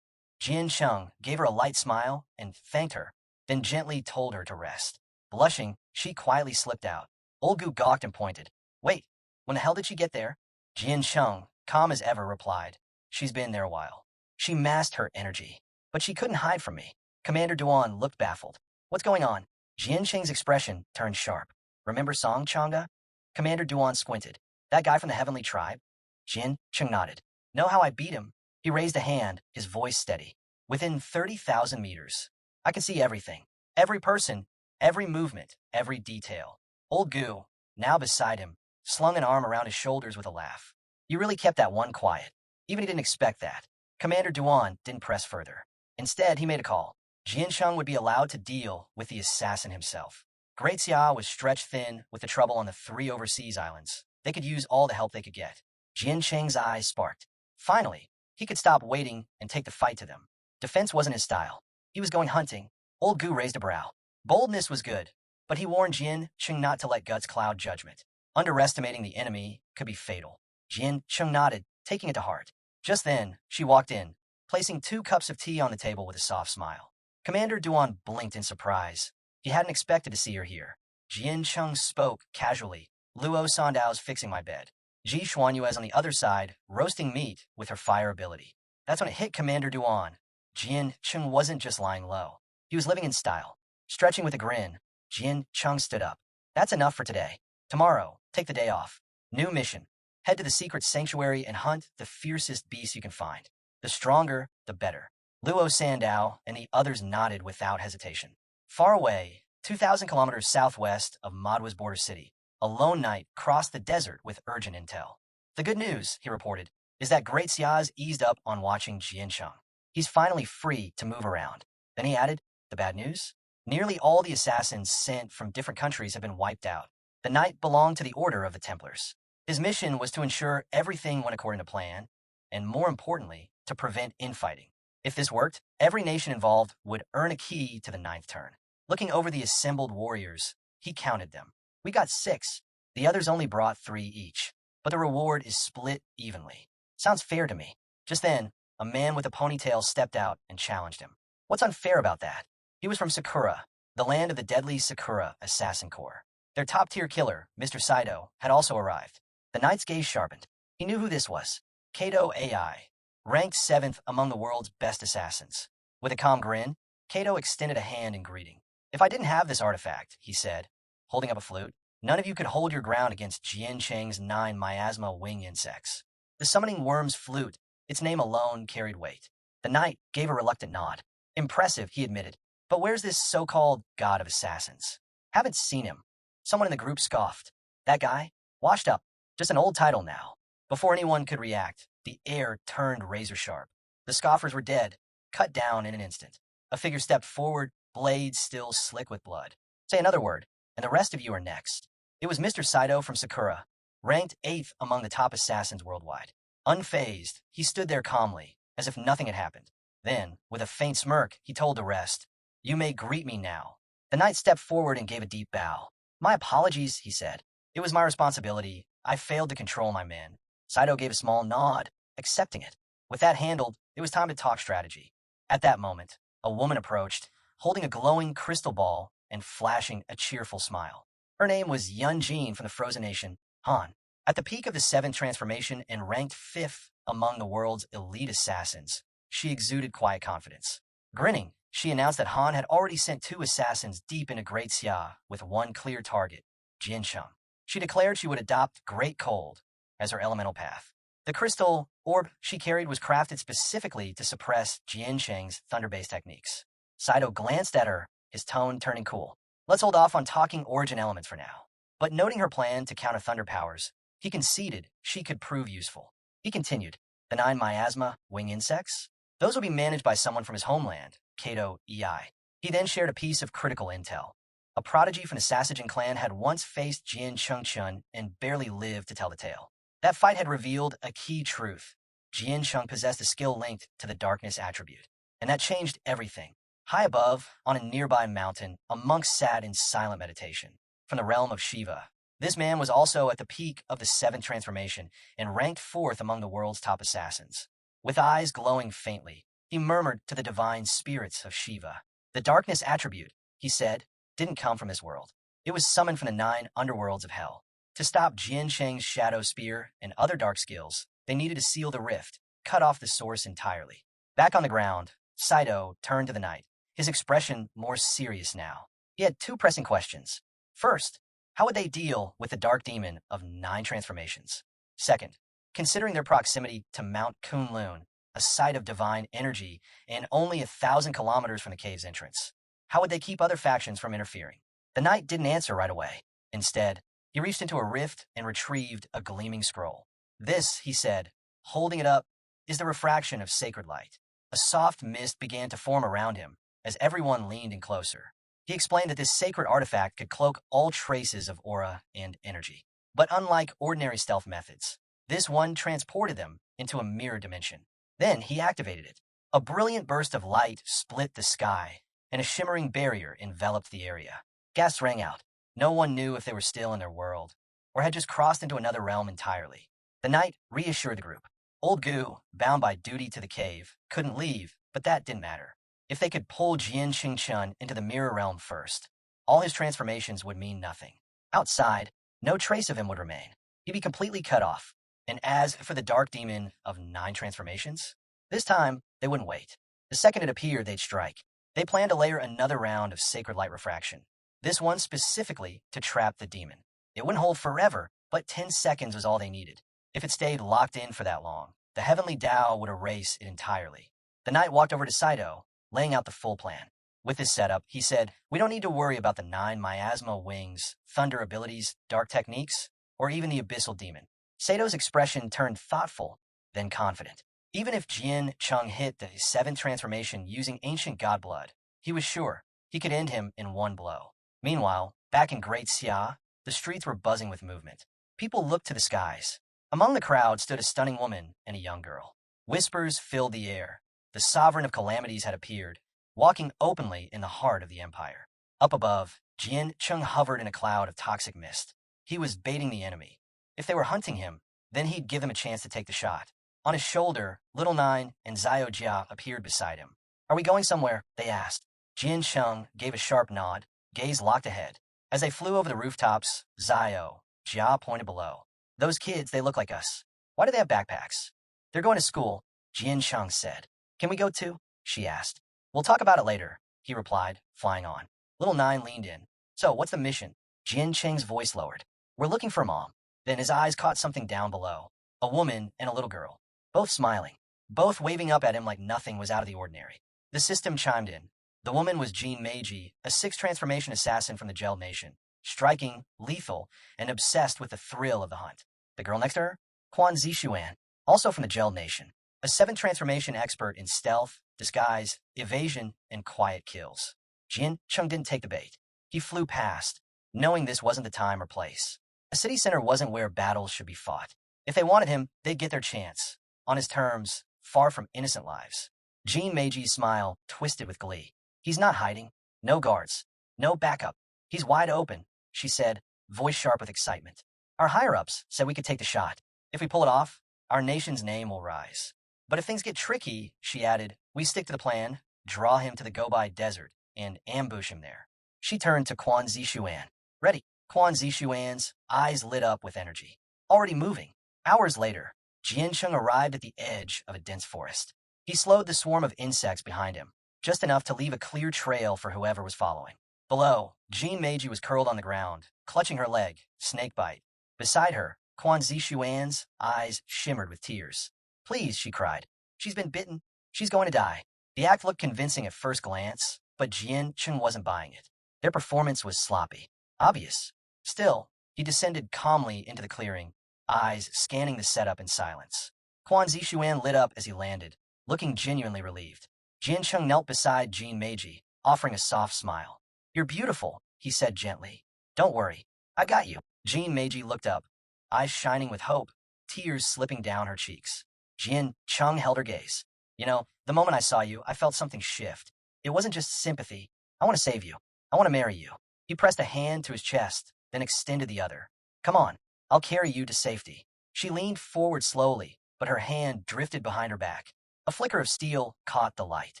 S1: Jin Chung gave her a light smile and thanked her, then gently told her to rest. Blushing, she quietly slipped out. Olgu gawked and pointed. Wait, when the hell did she get there? Jin Chung, calm as ever, replied. She's been there a while. She masked her energy, but she couldn't hide from me. Commander Duan looked baffled. What's going on? Jin Cheng's expression turned sharp. Remember Song Changa? Commander Duan squinted. That guy from the Heavenly Tribe? Jin Cheng nodded. Know how I beat him? He raised a hand, his voice steady. Within 30,000 meters. I can see everything. Every person, every movement, every detail. Old Gu, now beside him, slung an arm around his shoulders with a laugh. You really kept that one quiet. Even he didn't expect that. Commander Duan didn't press further. Instead, he made a call. Jian Sheng would be allowed to deal with the assassin himself. Great Xia was stretched thin with the trouble on the 3 overseas islands. They could use all the help they could get. Jian Cheng's eyes sparked. Finally, he could stop waiting and take the fight to them. Defense wasn't his style. He was going hunting. Old Gu raised a brow. Boldness was good, but he warned Jian Cheng not to let guts cloud judgment. Underestimating the enemy could be fatal. Jian Cheng nodded, taking it to heart. Just then, she walked in, placing 2 cups of tea on the table with a soft smile. Commander Duan blinked in surprise. He hadn't expected to see her here. Jian Cheng spoke casually. Luo Sandao's fixing my bed. Ji Xuanyue is on the other side, roasting meat with her fire ability. That's when it hit Commander Duan. Jian Cheng wasn't just lying low. He was living in style. Stretching with a grin, Jian Cheng stood up. That's enough for today. Tomorrow, take the day off. New mission. Head to the secret sanctuary and hunt the fiercest beast you can find. The stronger, the better. Luo Sandao and the others nodded without hesitation. Far away, 2,000 kilometers southwest of Manhwa's border city, a lone knight crossed the desert with urgent intel. The good news, he reported, is that Great Xia's eased up on watching Jiansheng. He's finally free to move around. Then he added, the bad news? Nearly all the assassins sent from different countries have been wiped out. The knight belonged to the Order of the Templars. His mission was to ensure everything went according to plan, and more importantly, to prevent infighting. If this worked, every nation involved would earn a key to the 9th turn. Looking over the assembled warriors, he counted them. We got 6. The others only brought 3 each, but the reward is split evenly. Sounds fair to me. Just then, a man with a ponytail stepped out and challenged him. What's unfair about that? He was from Sakura, the land of the deadly Sakura Assassin Corps. Their top-tier killer, Mr. Saito, had also arrived. The knight's gaze sharpened. He knew who this was. Kato AI, ranked 7th among the world's best assassins. With a calm grin, Kato extended a hand in greeting. If I didn't have this artifact, he said, holding up a flute, none of you could hold your ground against Jian Cheng's 9 miasma wing insects. The summoning worm's flute, its name alone carried weight. The knight gave a reluctant nod. Impressive, he admitted. But where's this so-called god of assassins? Haven't seen him. Someone in the group scoffed. That guy? Washed up. Just an old title now. Before anyone could react, the air turned razor-sharp. The scoffers were dead, cut down in an instant. A figure stepped forward, blade still slick with blood. Say another word, and the rest of you are next. It was Mr. Saito from Sakura, ranked 8th among the top assassins worldwide. Unfazed, he stood there calmly, as if nothing had happened. Then, with a faint smirk, he told the rest, You may greet me now. The knight stepped forward and gave a deep bow. My apologies, he said. It was my responsibility. I failed to control my men. Saito gave a small nod, accepting it. With that handled, it was time to talk strategy. At that moment, a woman approached, holding a glowing crystal ball and flashing a cheerful smile. Her name was Yun Jin from the frozen nation, Han. At the peak of the 7th transformation and ranked 5th among the world's elite assassins, she exuded quiet confidence. Grinning, she announced that Han had already sent 2 assassins deep into Great Xia with one clear target, Jiansheng. She declared she would adopt Great Cold as her elemental path. The crystal orb she carried was crafted specifically to suppress Jiansheng's thunder-based techniques. Saito glanced at her, his tone turning cool. Let's hold off on talking origin elements for now. But noting her plan to counter thunder powers, he conceded she could prove useful. He continued, the 9 miasma wing insects? Those will be managed by someone from his homeland, Kato EI. He then shared a piece of critical intel. A prodigy from the Sasagen clan had once faced Jian Chengchun and barely lived to tell the tale. That fight had revealed a key truth. Jian Cheng possessed a skill linked to the darkness attribute, and that changed everything. High above, on a nearby mountain, a monk sat in silent meditation. from the realm of Shiva. This man was also at the peak of the seventh transformation and ranked fourth among the world's top assassins. With eyes glowing faintly, he murmured to the divine spirits of Shiva. The darkness attribute, he said, didn't come from this world. It was summoned from the 9 underworlds of hell. To stop Jian Cheng's shadow spear and other dark skills, they needed to seal the rift, cut off the source entirely. Back on the ground, Saito turned to the knight, his expression more serious now. He had 2 pressing questions. First, how would they deal with the dark demon of 9 transformations? Second, considering their proximity to Mount Kunlun, a site of divine energy and only 1,000 kilometers from the cave's entrance, how would they keep other factions from interfering? The knight didn't answer right away. Instead, he reached into a rift and retrieved a gleaming scroll. This, he said, holding it up, is the refraction of sacred light. A soft mist began to form around him as everyone leaned in closer. He explained that this sacred artifact could cloak all traces of aura and energy. But unlike ordinary stealth methods, this one transported them into a mirror dimension. Then he activated it. A brilliant burst of light split the sky, and a shimmering barrier enveloped the area. Gasps rang out. No one knew if they were still in their world, or had just crossed into another realm entirely. The knight reassured the group. Old Gu, bound by duty to the cave, couldn't leave, but that didn't matter. If they could pull Jian Chun into the mirror realm first, all his transformations would mean nothing. Outside, no trace of him would remain. He'd be completely cut off. And as for the dark demon of 9 transformations, this time they wouldn't wait. The second it appeared, they'd strike. They planned to layer another round of sacred light refraction, this one specifically to trap the demon. It wouldn't hold forever, but 10 seconds was all they needed. If it stayed locked in for that long, the heavenly Tao would erase it entirely. The knight walked over to Saito, laying out the full plan. With this setup, he said, we don't need to worry about the 9 miasma wings, thunder abilities, dark techniques, or even the abyssal demon. Sato's expression turned thoughtful, then confident. Even if Jian Chun hit the 7th transformation using ancient god blood, he was sure he could end him in one blow. Meanwhile, back in Great Xia, the streets were buzzing with movement. People looked to the skies. Among the crowd stood a stunning woman and a young girl. Whispers filled the air. The sovereign of calamities had appeared, walking openly in the heart of the empire. Up above, Jian Chun hovered in a cloud of toxic mist. He was baiting the enemy. If they were hunting him, then he'd give them a chance to take the shot. On his shoulder, Little Nine and Xiao Jia appeared beside him. Are we going somewhere? They asked. Jian Chun gave a sharp nod, gaze locked ahead. As they flew over the rooftops, Xiao Jia pointed below. Those kids, they look like us. Why do they have backpacks? They're going to school, Jian Chun said. Can we go too? She asked. We'll talk about it later, he replied, flying on. Little Nine leaned in. So, what's the mission? Jian Cheng's voice lowered. We're looking for Mom. Then his eyes caught something down below. A woman and a little girl. Both smiling. Both waving up at him like nothing was out of the ordinary. The system chimed in. The woman was Jean Meiji, a 6th transformation assassin from the Gel Nation. Striking, lethal, and obsessed with the thrill of the hunt. The girl next to her? Quan Zishuan, also from the Gel Nation. A 7th transformation expert in stealth, disguise, evasion, and quiet kills. Jian Chun didn't take the bait. He flew past, knowing this wasn't the time or place. A city center wasn't where battles should be fought. If they wanted him, they'd get their chance. On his terms, far from innocent lives. Jean Meiji's smile twisted with glee. He's not hiding. No guards. No backup. He's wide open, she said, voice sharp with excitement. Our higher-ups said we could take the shot. If we pull it off, our nation's name will rise. But if things get tricky, she added, we stick to the plan, draw him to the Gobi Desert, and ambush him there. She turned to Quan Zishuan. Ready. Quan Zishuan's eyes lit up with energy. Already moving. Hours later, Jian Chun arrived at the edge of a dense forest. He slowed the swarm of insects behind him, just enough to leave a clear trail for whoever was following. Below, Jean Meiji was curled on the ground, clutching her leg, snakebite. Beside her, Quan Zishuan's eyes shimmered with tears. Please, she cried. She's been bitten. She's going to die. The act looked convincing at first glance, but Jian Chun wasn't buying it. Their performance was sloppy. Obvious. Still, he descended calmly into the clearing, eyes scanning the setup in silence. Quan Zishuan lit up as he landed, looking genuinely relieved. Jian Chun knelt beside Jean Meiji, offering a soft smile. You're beautiful, he said gently. Don't worry. I got you. Jean Meiji looked up, eyes shining with hope, tears slipping down her cheeks. Jian Chun held her gaze. You know, the moment I saw you, I felt something shift. It wasn't just sympathy. I want to save you. I want to marry you. He pressed a hand to his chest, then extended the other. Come on, I'll carry you to safety. She leaned forward slowly, but her hand drifted behind her back. A flicker of steel caught the light.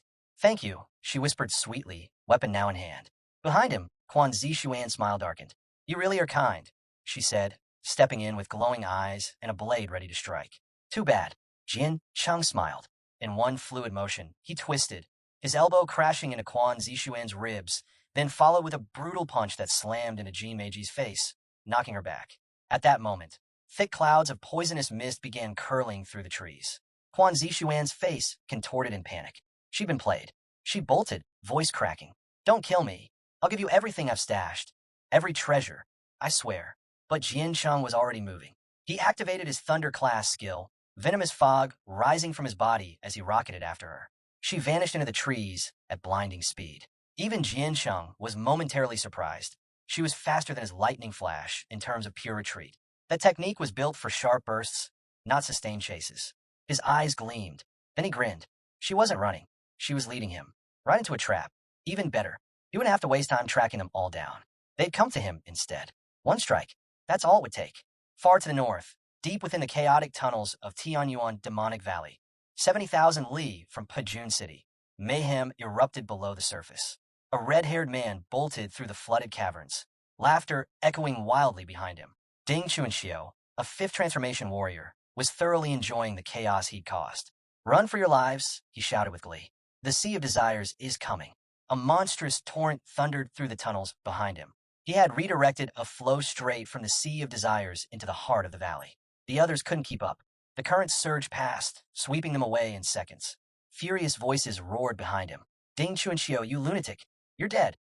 S1: Thank you, she whispered sweetly, weapon now in hand. Behind him, Quan Zishuan's smile darkened. You really are kind, she said, stepping in with glowing eyes and a blade ready to strike. Too bad. Jin Chung smiled. In one fluid motion, he twisted, his elbow crashing into Quan Zishuan's ribs, then followed with a brutal punch that slammed into Jin Meiji's face, knocking her back. At that moment, thick clouds of poisonous mist began curling through the trees. Quan Zishuan's face contorted in panic. She'd been played. She bolted, voice cracking. Don't kill me. I'll give you everything I've stashed. Every treasure. I swear. But Jian Chung was already moving. He activated his Thunder class skill, venomous fog rising from his body as he rocketed after her. She vanished into the trees at blinding speed. Even Jian Chung was momentarily surprised. She was faster than his lightning flash in terms of pure retreat. That technique was built for sharp bursts, not sustained chases. His eyes gleamed. Then he grinned. She wasn't running. She was leading him. Right into a trap. Even better. He wouldn't have to waste time tracking them all down. They'd come to him instead. One strike. That's all it would take. Far to the north, deep within the chaotic tunnels of Tianyuan Demonic Valley, 70,000 li from Pajun City, mayhem erupted below the surface. A red-haired man bolted through the flooded caverns, laughter echoing wildly behind him. Jang Chun, a fifth transformation warrior, was thoroughly enjoying the chaos he'd caused. Run for your lives, he shouted with glee. The Sea of Desires is coming. A monstrous torrent thundered through the tunnels behind him. He had redirected a flow straight from the Sea of Desires into the heart of the valley. The others couldn't keep up. The current surged past, sweeping them away in seconds. Furious voices roared behind him. Ding Chuanxiao, you lunatic. You're dead.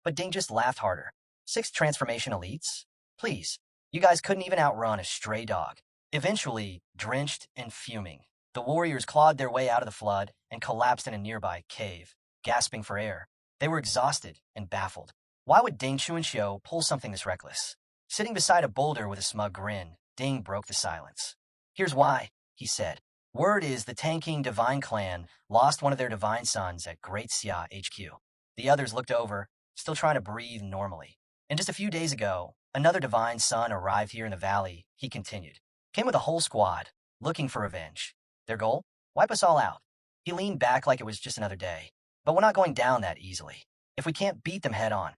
S1: But Ding just laughed harder. 6 transformation elites? Please. You guys couldn't even outrun a stray dog. Eventually, drenched and fuming, the warriors clawed their way out of the flood and collapsed in a nearby cave, gasping for air. They were exhausted and baffled. Why would Ding Chuanxiao pull something this reckless? Sitting beside a boulder with a smug grin, Ding broke the silence. Here's why, he said. Word is the Tanking Divine Clan lost one of their divine sons at Great Xia HQ. The others looked over, still trying to breathe normally. And just a few days ago, another divine son arrived here in the valley, he continued. Came with a whole squad, looking for revenge. Their goal? Wipe us all out. He leaned back like it was just another day. But we're not going down that easily. If we can't beat them head on,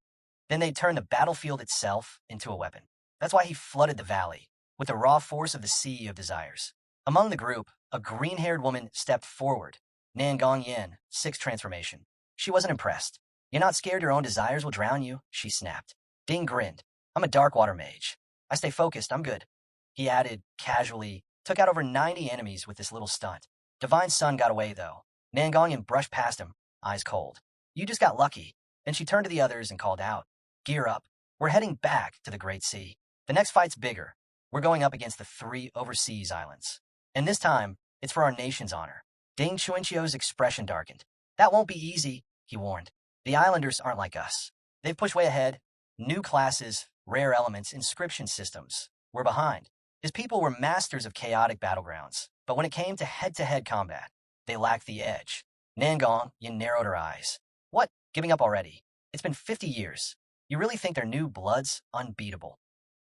S1: then they'd turn the battlefield itself into a weapon. That's why he flooded the valley, with the raw force of the Sea of Desires. Among the group, a green-haired woman stepped forward. Nangong Yin, 6th transformation. She wasn't impressed. You're not scared your own desires will drown you? She snapped. Ding grinned. I'm a Darkwater mage. I stay focused, I'm good. He added, casually, took out over 90 enemies with this little stunt. Divine Sun got away, though. Nangong Yin brushed past him, eyes cold. You just got lucky. Then she turned to the others and called out. Gear up. We're heading back to the Great Sea. The next fight's bigger. We're going up against the 3 overseas islands. And this time, it's for our nation's honor. Ding Chuanxiao's expression darkened. That won't be easy, he warned. The islanders aren't like us. They've pushed way ahead. New classes, rare elements, inscription systems. We're behind. His people were masters of chaotic battlegrounds, but when it came to head-to-head combat, they lacked the edge. Nangong Yin narrowed her eyes. What? Giving up already? It's been 50 years. You really think their new blood's unbeatable?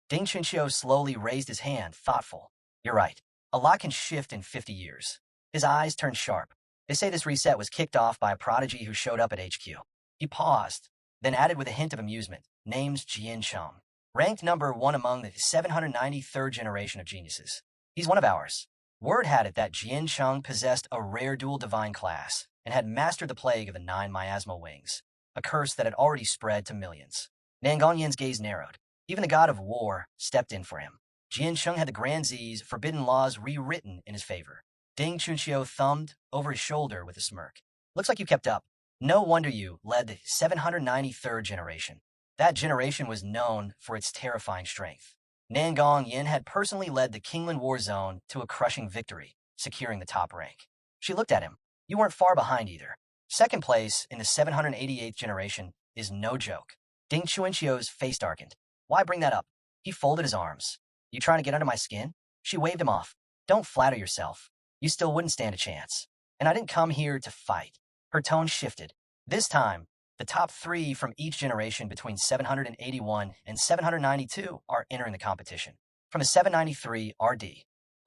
S1: Ding Chunxiao slowly raised his hand, thoughtful. You're right. A lot can shift in 50 years. His eyes turned sharp. They say this reset was kicked off by a prodigy who showed up at HQ. He paused, then added with a hint of amusement. Name's Jian Chung. Ranked number 1 among the 793rd generation of geniuses. He's one of ours. Word had it that Jian Chung possessed a rare dual divine class and had mastered the plague of the 9 miasma wings, a curse that had already spread to millions. Nangong Yin's gaze narrowed. Even the god of war stepped in for him. Jian Chung had the Grand Z's forbidden laws rewritten in his favor. Ding Chunxiao thumbed over his shoulder with a smirk. Looks like you kept up. No wonder you led the 793rd generation. That generation was known for its terrifying strength. Nangong Yin had personally led the Kingland War Zone to a crushing victory, securing the top rank. She looked at him. You weren't far behind either. Second place in the 788th generation is no joke. Ding Chuanxiao's face darkened. Why bring that up? He folded his arms. You trying to get under my skin? She waved him off. Don't flatter yourself. You still wouldn't stand a chance. And I didn't come here to fight. Her tone shifted. This time, The top 3 from each generation between 781 and 792 are entering the competition. From the 793 RD,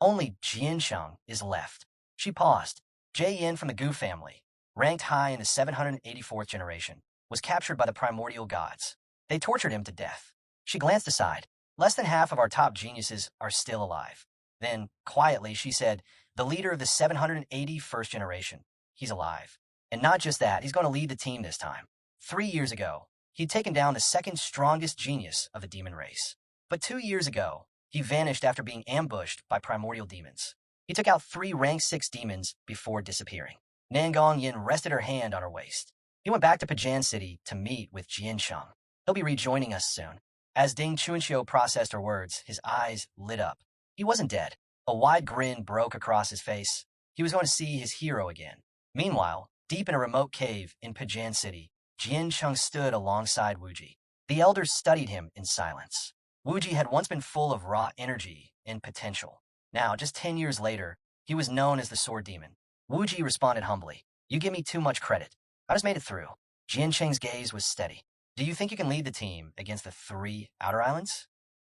S1: only Jian Sheng is left. She paused. Jie Yin from the Gu family, ranked high in the 784th generation, was captured by the primordial gods. They tortured him to death. She glanced aside. Less than half of our top geniuses are still alive. Then, quietly, she said, the leader of the 781st generation, he's alive. And not just that, he's going to lead the team this time. 3 years ago, he'd taken down the second strongest genius of the demon race. But 2 years ago, he vanished after being ambushed by primordial demons. He took out 3 rank 6 demons before disappearing. Nangong Yin rested her hand on her waist. He went back to Pajan City to meet with Jian Sheng. He'll be rejoining us soon. As Ding Chunxiu processed her words, his eyes lit up. He wasn't dead. A wide grin broke across his face. He was going to see his hero again. Meanwhile, deep in a remote cave in Pajan City, Jian Sheng stood alongside Wuji. The elders studied him in silence. Wuji had once been full of raw energy and potential. Now, just 10 years later, he was known as the Sword Demon. Wuji responded humbly, "You give me too much credit. I just made it through." Jian Sheng's gaze was steady. "Do you think you can lead the team against the 3 outer islands?"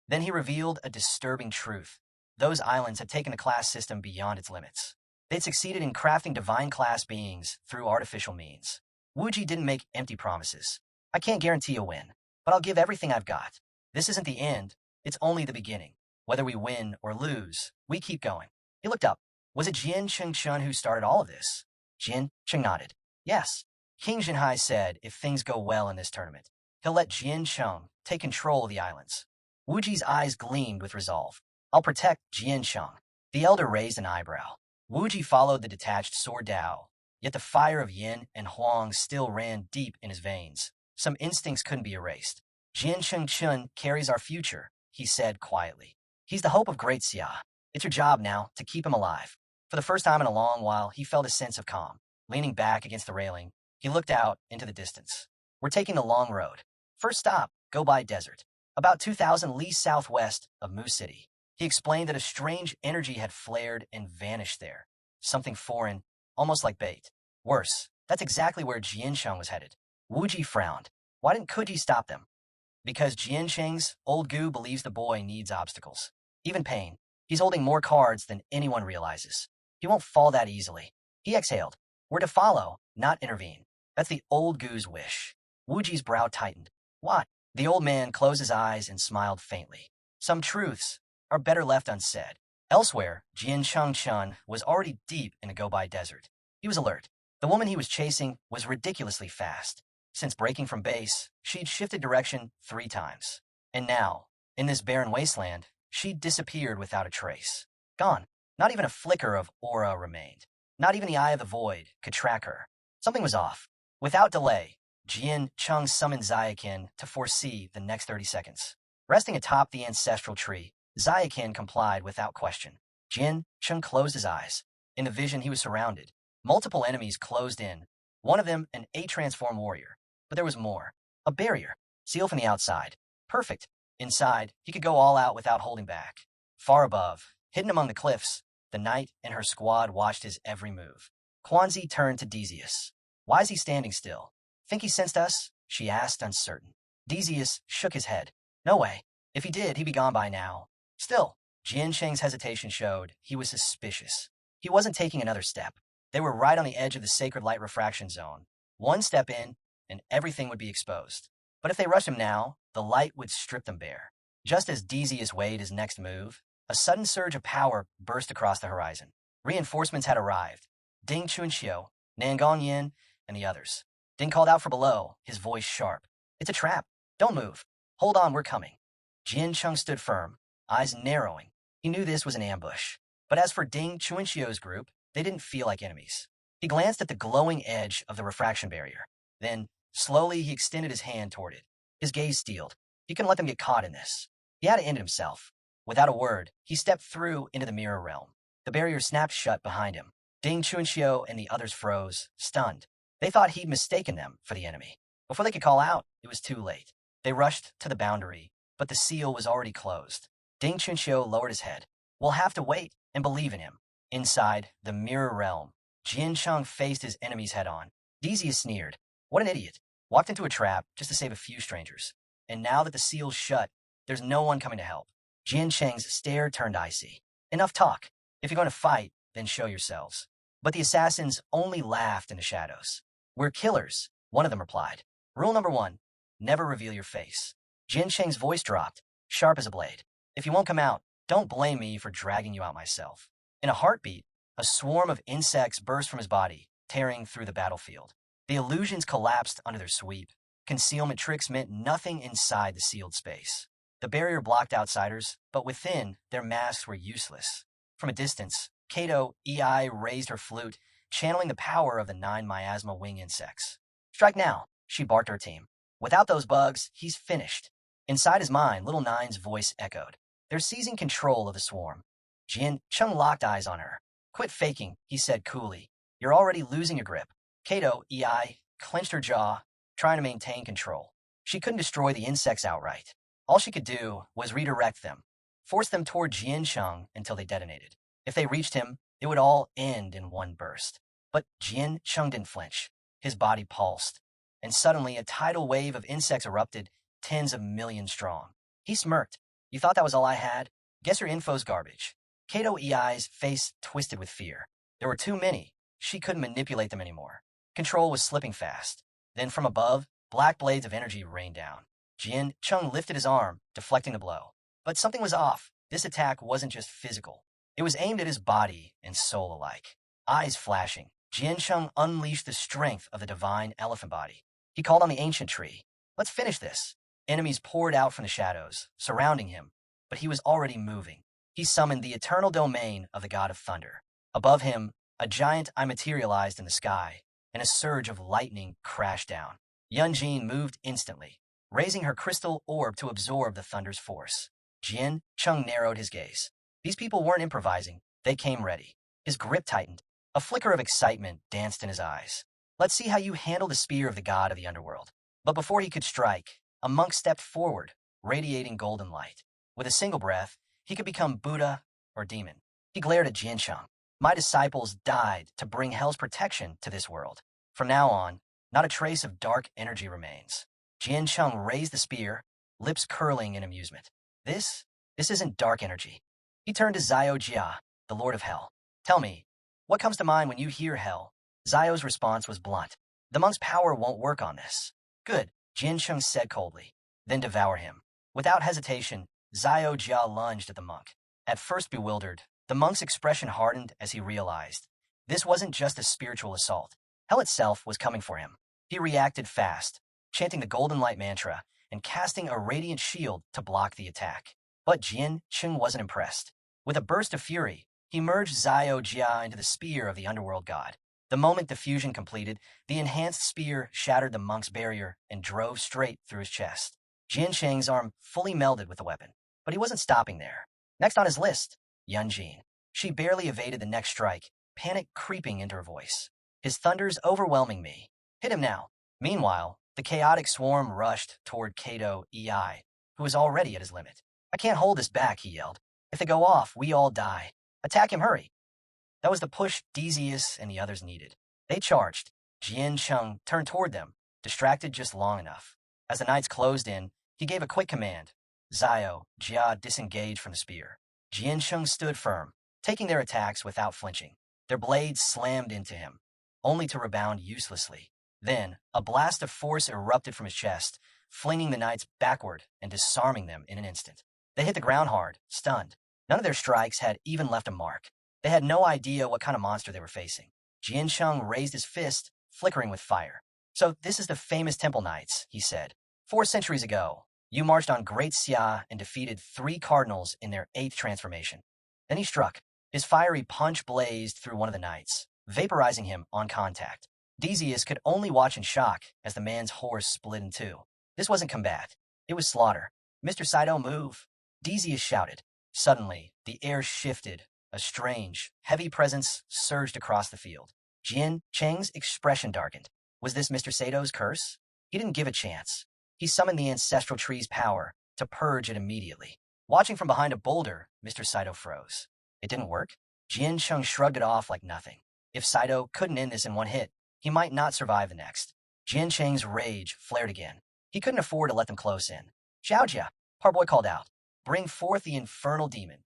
S1: Then he revealed a disturbing truth. Those islands had taken the class system beyond its limits. They'd succeeded in crafting divine class beings through artificial means. Wuji didn't make empty promises. "I can't guarantee a win, but I'll give everything I've got. This isn't the end, it's only the beginning. Whether we win or lose, we keep going." He looked up. Was it Jian Chun who started all of this? Jian Cheng nodded. Yes. King Jinhai said if things go well in this tournament, he'll let Jian Cheng take control of the islands. Wuji's eyes gleamed with resolve. "I'll protect Jian Cheng." The elder raised an eyebrow. Wuji followed the detached sword Dao, yet the fire of Yin and Huang still ran deep in his veins. Some instincts couldn't be erased. "Jian Chun carries our future," he said quietly. "He's the hope of Great Xia. It's your job now to keep him alive." For the first time in a long while, he felt a sense of calm. Leaning back against the railing, he looked out into the distance. "We're taking the long road. First stop, Gobai Desert, about 2,000 li southwest of Mu City." He explained that a strange energy had flared and vanished there. Something foreign, almost like bait. Worse, that's exactly where Jiansheng was headed. Wuji frowned. Why didn't Kuji stop them? Because Jiansheng's old Gu believes the boy needs obstacles. Even pain. He's holding more cards than anyone realizes. He won't fall that easily. He exhaled. We're to follow, not intervene. That's the old Gu's wish. Wuji's brow tightened. What? The old man closed his eyes and smiled faintly. Some truths are better left unsaid. Elsewhere, Jian Chun was already deep in the Gobai Desert. He was alert. The woman he was chasing was ridiculously fast. Since breaking from base, she'd shifted direction 3 times. And now, in this barren wasteland, she'd disappeared without a trace. Gone. Not even a flicker of aura remained. Not even the eye of the void could track her. Something was off. Without delay, Jian Cheng summoned Zayakin to foresee the next 30 seconds. Resting atop the ancestral tree, Zayakin complied without question. Jian Cheng closed his eyes. In the vision, he was surrounded. Multiple enemies closed in, one of them an A-transform warrior. But there was more. A barrier, sealed from the outside. Perfect. Inside, he could go all out without holding back. Far above, hidden among the cliffs, the knight and her squad watched his every move. Quanzi turned to Decius. Why is he standing still? Think he sensed us? She asked, uncertain. Decius shook his head. No way. If he did, he'd be gone by now. Still, Jian Sheng's hesitation showed he was suspicious. He wasn't taking another step. They were right on the edge of the sacred light refraction zone. One step in, and everything would be exposed. But if they rushed him now, the light would strip them bare. Just as Decius weighed his next move, a sudden surge of power burst across the horizon. Reinforcements had arrived. Ding Chunxiu, Nangong Yin, and the others. Ding called out from below, his voice sharp. It's a trap. Don't move. Hold on, we're coming. Jian Cheng stood firm, eyes narrowing. He knew this was an ambush. But as for Ding Chunxiu's group, they didn't feel like enemies. He glanced at the glowing edge of the refraction barrier. Then, slowly, he extended his hand toward it. His gaze steeled. He couldn't let them get caught in this. He had to end it himself. Without a word, he stepped through into the mirror realm. The barrier snapped shut behind him. Ding Chunxiu and the others froze, stunned. They thought he'd mistaken them for the enemy. Before they could call out, it was too late. They rushed to the boundary, but the seal was already closed. Ding Chunxiu lowered his head. We'll have to wait and believe in him. Inside the mirror realm, Jian Cheng faced his enemies head-on. Decius sneered. What an idiot. Walked into a trap just to save a few strangers. And now that the seal's shut, there's no one coming to help. Jian Cheng's stare turned icy. Enough talk. If you're going to fight, then show yourselves. But the assassins only laughed in the shadows. We're killers, one of them replied. Rule number 1, never reveal your face. Jian Cheng's voice dropped, sharp as a blade. If you won't come out, don't blame me for dragging you out myself. In a heartbeat, a swarm of insects burst from his body, tearing through the battlefield. The illusions collapsed under their sweep. Concealment tricks meant nothing inside the sealed space. The barrier blocked outsiders, but within, their masks were useless. From a distance, Kato EI raised her flute, channeling the power of the 9 miasma wing insects. Strike now, she barked to her team. Without those bugs, he's finished. Inside his mind, Little Nine's voice echoed. They're seizing control of the swarm. Jian Chung locked eyes on her. Quit faking, he said coolly. You're already losing your grip. Kato EI clenched her jaw, trying to maintain control. She couldn't destroy the insects outright. All she could do was redirect them, force them toward Jian Chung until they detonated. If they reached him, it would all end in one burst. But Jian Chung didn't flinch. His body pulsed. And suddenly a tidal wave of insects erupted, tens of millions strong. He smirked. You thought that was all I had? Guess your info's garbage. Kato EI's face twisted with fear. There were too many. She couldn't manipulate them anymore. Control was slipping fast. Then from above, black blades of energy rained down. Jian Chung lifted his arm, deflecting the blow. But something was off. This attack wasn't just physical. It was aimed at his body and soul alike. Eyes flashing, Jian Chung unleashed the strength of the divine elephant body. He called on the ancient tree. Let's finish this. Enemies poured out from the shadows, surrounding him, but he was already moving. He summoned the eternal domain of the god of thunder. Above him, a giant eye materialized in the sky, and a surge of lightning crashed down. Yunjin moved instantly, raising her crystal orb to absorb the thunder's force. Jian Chung narrowed his gaze. These people weren't improvising. They came ready. His grip tightened. A flicker of excitement danced in his eyes. Let's see how you handle the spear of the god of the underworld. But before he could strike, a monk stepped forward, radiating golden light. With a single breath, he could become Buddha or demon. He glared at Jian Chung. My disciples died to bring hell's protection to this world. From now on, not a trace of dark energy remains. Jian Chung raised the spear, lips curling in amusement. This isn't dark energy. He turned to Xiao Jia, the Lord of Hell. Tell me, what comes to mind when you hear hell? Xiao's response was blunt. The monk's power won't work on this. Good, Jian Chung said coldly. Then devour him. Without hesitation, Xiao Jia lunged at the monk. At first bewildered, the monk's expression hardened as he realized. This wasn't just a spiritual assault. Hell itself was coming for him. He reacted fast, chanting the golden light mantra and casting a radiant shield to block the attack. But Jian Chung wasn't impressed. With a burst of fury, he merged Xiao Jia into the spear of the underworld god. The moment the fusion completed, the enhanced spear shattered the monk's barrier and drove straight through his chest. Jian Cheng's arm fully melded with the weapon, but he wasn't stopping there. Next on his list, Yunjin. She barely evaded the next strike, panic creeping into her voice. His thunder's overwhelming me. Hit him now. Meanwhile, the chaotic swarm rushed toward Kato EI, who was already at his limit. I can't hold this back, he yelled. If they go off, we all die. Attack him, hurry. That was the push Decius and the others needed. They charged. Jian Chung turned toward them, distracted just long enough. As the knights closed in, he gave a quick command. Xiao Jia disengaged from the spear. Jian Chung stood firm, taking their attacks without flinching. Their blades slammed into him, only to rebound uselessly. Then, a blast of force erupted from his chest, flinging the knights backward and disarming them in an instant. They hit the ground hard, stunned. None of their strikes had even left a mark. They had no idea what kind of monster they were facing. Jian Chung raised his fist, flickering with fire. So this is the famous Temple Knights, he said. 4 centuries ago, you marched on Great Xia and defeated 3 cardinals in their 8th transformation. Then he struck. His fiery punch blazed through one of the knights, vaporizing him on contact. Decius could only watch in shock as the man's horse split in two. This wasn't combat. It was slaughter. Mr. Saito, move. Decius shouted. Suddenly, the air shifted. A strange, heavy presence surged across the field. Jian Cheng's expression darkened. Was this Mr. Sato's curse? He didn't give a chance. He summoned the ancestral tree's power to purge it immediately. Watching from behind a boulder, Mr. Saito froze. It didn't work. Jian Chung shrugged it off like nothing. If Saito couldn't end this in one hit, he might not survive the next. Jian Cheng's rage flared again. He couldn't afford to let them close in. Xiaojia, Parboy called out. Bring forth the infernal demon.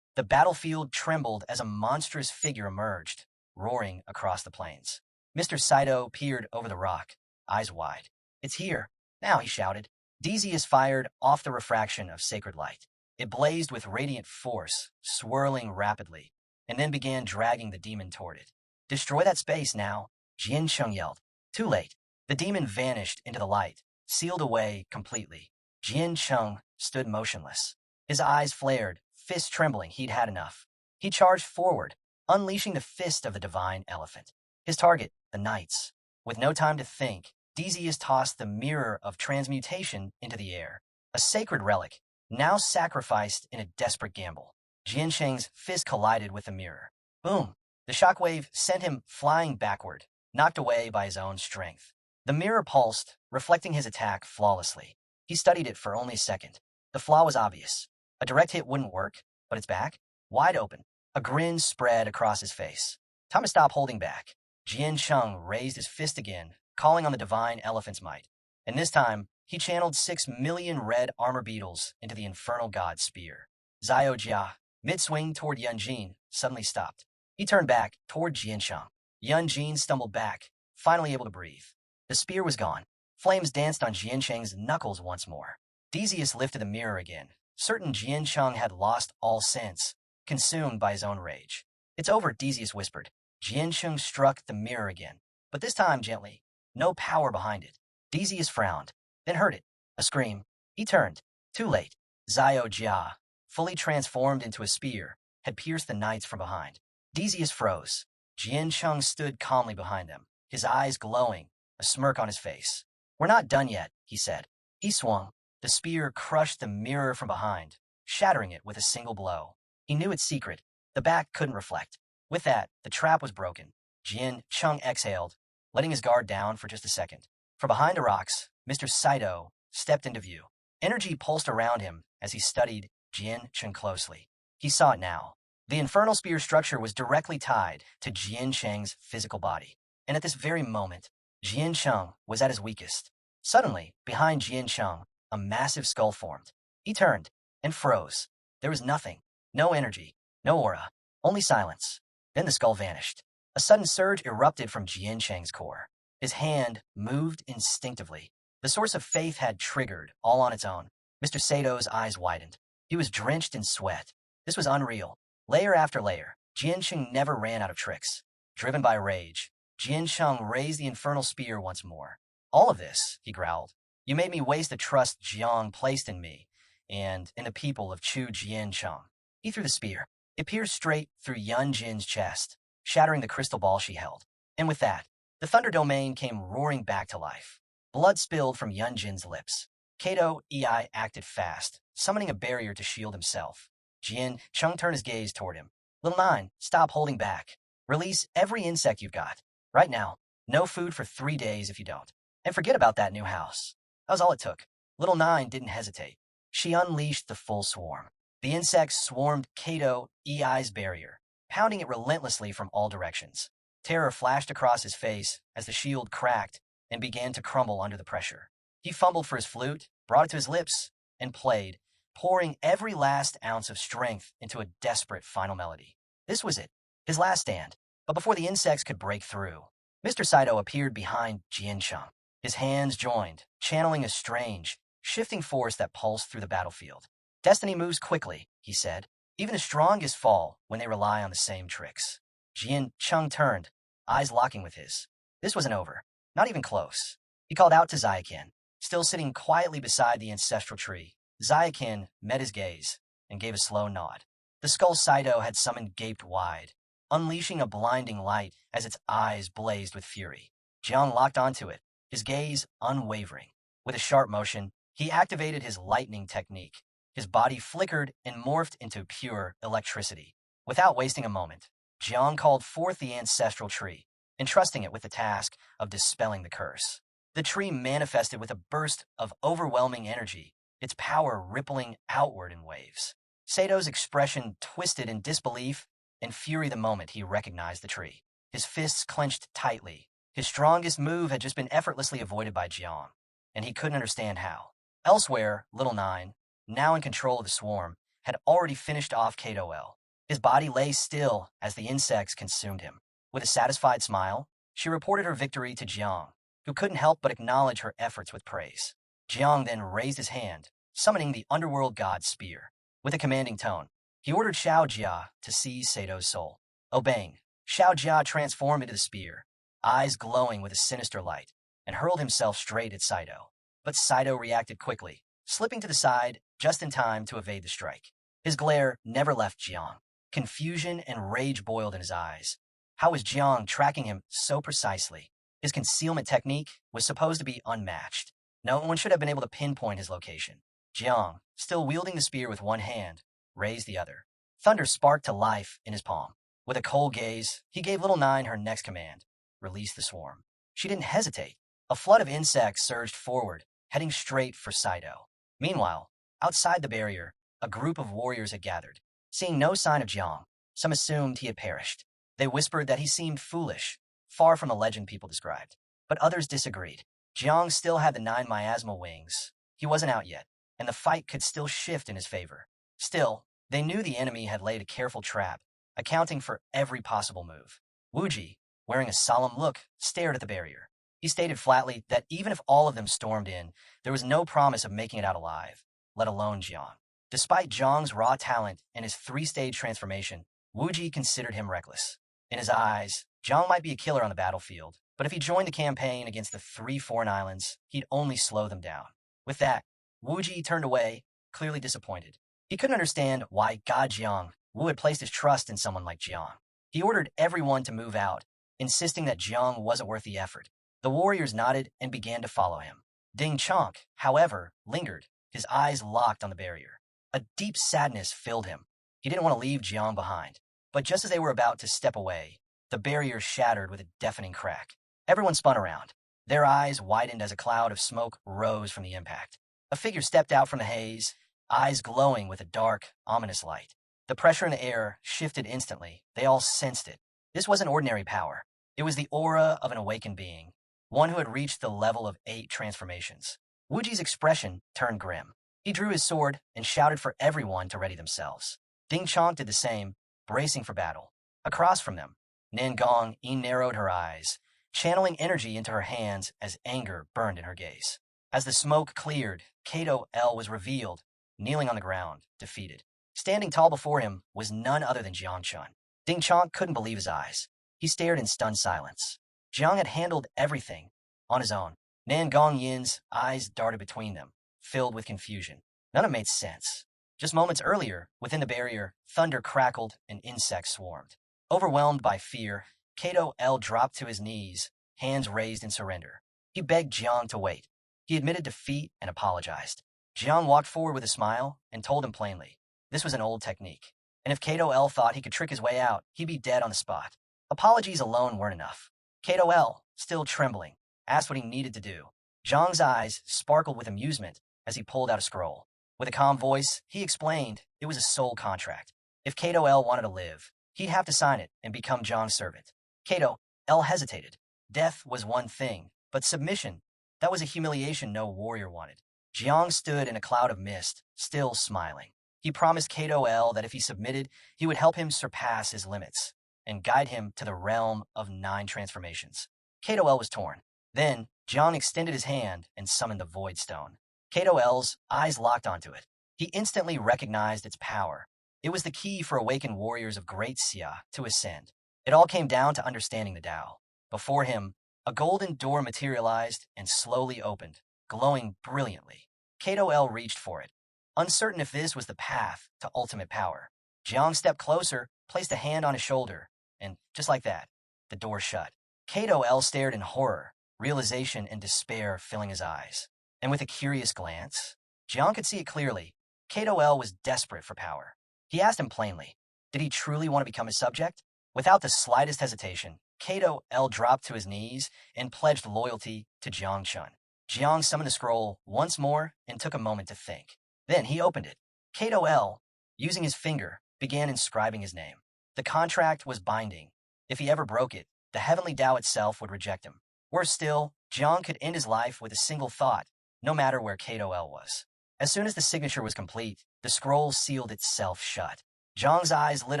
S1: The battlefield trembled as a monstrous figure emerged, roaring across the plains. Mr. Saito peered over the rock, eyes wide. It's here. Now, he shouted. Dezius fired off the refraction of sacred light. It blazed with radiant force, swirling rapidly, and then began dragging the demon toward it. Destroy that space now, Jian Cheng yelled. Too late. The demon vanished into the light, sealed away completely. Jian Cheng stood motionless. His eyes flared, fists trembling. He'd had enough. He charged forward, unleashing the fist of the divine elephant. His target, the knights. With no time to think, Dezius tossed the mirror of transmutation into the air. A sacred relic, now sacrificed in a desperate gamble. Jian Cheng's fist collided with the mirror. Boom! The shockwave sent him flying backward, knocked away by his own strength. The mirror pulsed, reflecting his attack flawlessly. He studied it for only a second. The flaw was obvious. A direct hit wouldn't work, but its back, wide open. A grin spread across his face. Time to stop holding back. Jian Cheng raised his fist again, calling on the divine elephant's might. And this time, he channeled 6 million red armor beetles into the infernal god's spear. Xiao Jia, mid-swing toward Yun Jin, suddenly stopped. He turned back toward Jian Cheng. Yun Jin stumbled back, finally able to breathe. The spear was gone. Flames danced on Jian Cheng's knuckles once more. Dezius lifted the mirror again, certain Jian Cheng had lost all sense, consumed by his own rage. It's over, Dezius whispered. Jian Cheng struck the mirror again, but this time gently. No power behind it. Dezius frowned, then heard it. A scream. He turned. Too late. Xiao Jia, fully transformed into a spear, had pierced the knights from behind. Dezius froze. Jian Cheng stood calmly behind them, his eyes glowing, a smirk on his face. We're not done yet, he said. He swung. The spear crushed the mirror from behind, shattering it with a single blow. He knew its secret. The back couldn't reflect. With that, the trap was broken. Jian Cheng exhaled, letting his guard down for just a second. From behind the rocks, Mr. Saito stepped into view. Energy pulsed around him as he studied Jian Cheng closely. He saw it now. The infernal spear structure was directly tied to Jian Cheng's physical body. And at this very moment, Jian Cheng was at his weakest. Suddenly, behind Jian Cheng, a massive skull formed. He turned and froze. There was nothing. No energy. No aura. Only silence. Then the skull vanished. A sudden surge erupted from Jian Cheng's core. His hand moved instinctively. The source of faith had triggered, all on its own. Mr. Sato's eyes widened. He was drenched in sweat. This was unreal. Layer after layer, Jian Cheng never ran out of tricks. Driven by rage, Jian Cheng raised the infernal spear once more. All of this, he growled. You made me waste the trust Jiang placed in me and in the people of Chu Jian Cheng. He threw the spear. It pierced straight through Yun Jin's chest, shattering the crystal ball she held. And with that, the Thunder Domain came roaring back to life. Blood spilled from Yun Jin's lips. Kato Ei acted fast, summoning a barrier to shield himself. Jian Cheng turned his gaze toward him. Little Nine, stop holding back. Release every insect you've got. Right now, no food for 3 days if you don't. And forget about that new house. That was all it took. Little Nine didn't hesitate. She unleashed the full swarm. The insects swarmed Kato Ei's barrier, pounding it relentlessly from all directions. Terror flashed across his face as the shield cracked and began to crumble under the pressure. He fumbled for his flute, brought it to his lips, and played, pouring every last ounce of strength into a desperate final melody. This was it, his last stand. But before the insects could break through, Mr. Saito appeared behind Jian Cheng. His hands joined, channeling a strange, shifting force that pulsed through the battlefield. Destiny moves quickly, he said. Even the strongest fall when they rely on the same tricks. Jian Cheng turned, eyes locking with his. This wasn't over. Not even close. He called out to Zayakin, still sitting quietly beside the ancestral tree. Zayakin met his gaze and gave a slow nod. The skull Saito had summoned gaped wide, unleashing a blinding light as its eyes blazed with fury. Jiang locked onto it, his gaze unwavering. With a sharp motion, he activated his lightning technique. His body flickered and morphed into pure electricity. Without wasting a moment, Jiang called forth the ancestral tree, entrusting it with the task of dispelling the curse. The tree manifested with a burst of overwhelming energy, its power rippling outward in waves. Sato's expression twisted in disbelief and fury the moment he recognized the tree. His fists clenched tightly, His strongest move had just been effortlessly avoided by Jiang, and he couldn't understand how. Elsewhere, Little Nine, now in control of the swarm, had already finished off Kato L. His body lay still as the insects consumed him. With a satisfied smile, she reported her victory to Jiang, who couldn't help but acknowledge her efforts with praise. Jiang then raised his hand, summoning the underworld god's spear. With a commanding tone, he ordered Xiao Jia to seize Sato's soul. Obeying, Xiao Jia transformed into the spear, eyes glowing with a sinister light, and hurled himself straight at Saito. But Saito reacted quickly, slipping to the side just in time to evade the strike. His glare never left Jiang. Confusion and rage boiled in his eyes. How was Jiang tracking him so precisely? His concealment technique was supposed to be unmatched. No one should have been able to pinpoint his location. Jiang, still wielding the spear with one hand, raised the other. Thunder sparked to life in his palm. With a cold gaze, he gave Little Nine her next command: release the swarm. She didn't hesitate. A flood of insects surged forward, heading straight for Saito. Meanwhile, outside the barrier, a group of warriors had gathered. Seeing no sign of Jiang, some assumed he had perished. They whispered that he seemed foolish, far from the legend people described. But others disagreed. Jiang still had the 9 miasma wings. He wasn't out yet, and the fight could still shift in his favor. Still, they knew the enemy had laid a careful trap, accounting for every possible move. Wuji, wearing a solemn look, stared at the barrier. He stated flatly that even if all of them stormed in, there was no promise of making it out alive, let alone Jiang. Despite Jiang's raw talent and his 3-stage transformation, Wuji considered him reckless. In his eyes, Jiang might be a killer on the battlefield, but if he joined the campaign against the 3 foreign islands, he'd only slow them down. With that, Wuji turned away, clearly disappointed. He couldn't understand why God Jiang Wu had placed his trust in someone like Jiang. He ordered everyone to move out, insisting that Jiang wasn't worth the effort. The warriors nodded and began to follow him. Ding Chonk, however, lingered, his eyes locked on the barrier. A deep sadness filled him. He didn't want to leave Jiang behind. But just as they were about to step away, the barrier shattered with a deafening crack. Everyone spun around. Their eyes widened as a cloud of smoke rose from the impact. A figure stepped out from the haze, eyes glowing with a dark, ominous light. The pressure in the air shifted instantly. They all sensed it. This wasn't ordinary power. It was the aura of an awakened being, one who had reached the level of 8 transformations. Wuji's expression turned grim. He drew his sword and shouted for everyone to ready themselves. Ding Chonk did the same, bracing for battle. Across from them, Nangong narrowed her eyes, channeling energy into her hands as anger burned in her gaze. As the smoke cleared, Kato L was revealed, kneeling on the ground, defeated. Standing tall before him was none other than Jang Chun. Ding Chonk couldn't believe his eyes. He stared in stunned silence. Jiang had handled everything on his own. Nangong Yin's eyes darted between them, filled with confusion. None of it made sense. Just moments earlier, within the barrier, thunder crackled and insects swarmed. Overwhelmed by fear, Kato L dropped to his knees, hands raised in surrender. He begged Jiang to wait. He admitted defeat and apologized. Jiang walked forward with a smile and told him plainly, this was an old technique, and if Kato L thought he could trick his way out, he'd be dead on the spot. Apologies alone weren't enough. Kato L, still trembling, asked what he needed to do. Jiang's eyes sparkled with amusement as he pulled out a scroll. With a calm voice, he explained it was a soul contract. If Kato L wanted to live, he'd have to sign it and become Jiang's servant. Kato L hesitated. Death was one thing, but submission, that was a humiliation no warrior wanted. Jiang stood in a cloud of mist, still smiling. He promised Kato L that if he submitted, he would help him surpass his limits and guide him to the realm of 9 transformations. Kato L was torn. Then, Jiang extended his hand and summoned the Void Stone. Kato L's eyes locked onto it. He instantly recognized its power. It was the key for awakened warriors of Great Xia to ascend. It all came down to understanding the Tao. Before him, a golden door materialized and slowly opened, glowing brilliantly. Kato L reached for it, uncertain if this was the path to ultimate power. Jiang stepped closer, placed a hand on his shoulder, and just like that, the door shut. Kato L stared in horror, realization and despair filling his eyes. And with a curious glance, Jiang could see it clearly. Kato L was desperate for power. He asked him plainly, did he truly want to become his subject? Without the slightest hesitation, Kato L dropped to his knees and pledged loyalty to Jang Chun. Jiang summoned the scroll once more and took a moment to think. Then he opened it. Kato L, using his finger, began inscribing his name. The contract was binding. If he ever broke it, the heavenly Tao itself would reject him. Worse still, Jiang could end his life with a single thought, no matter where Kato L was. As soon as the signature was complete, the scroll sealed itself shut. Jiang's eyes lit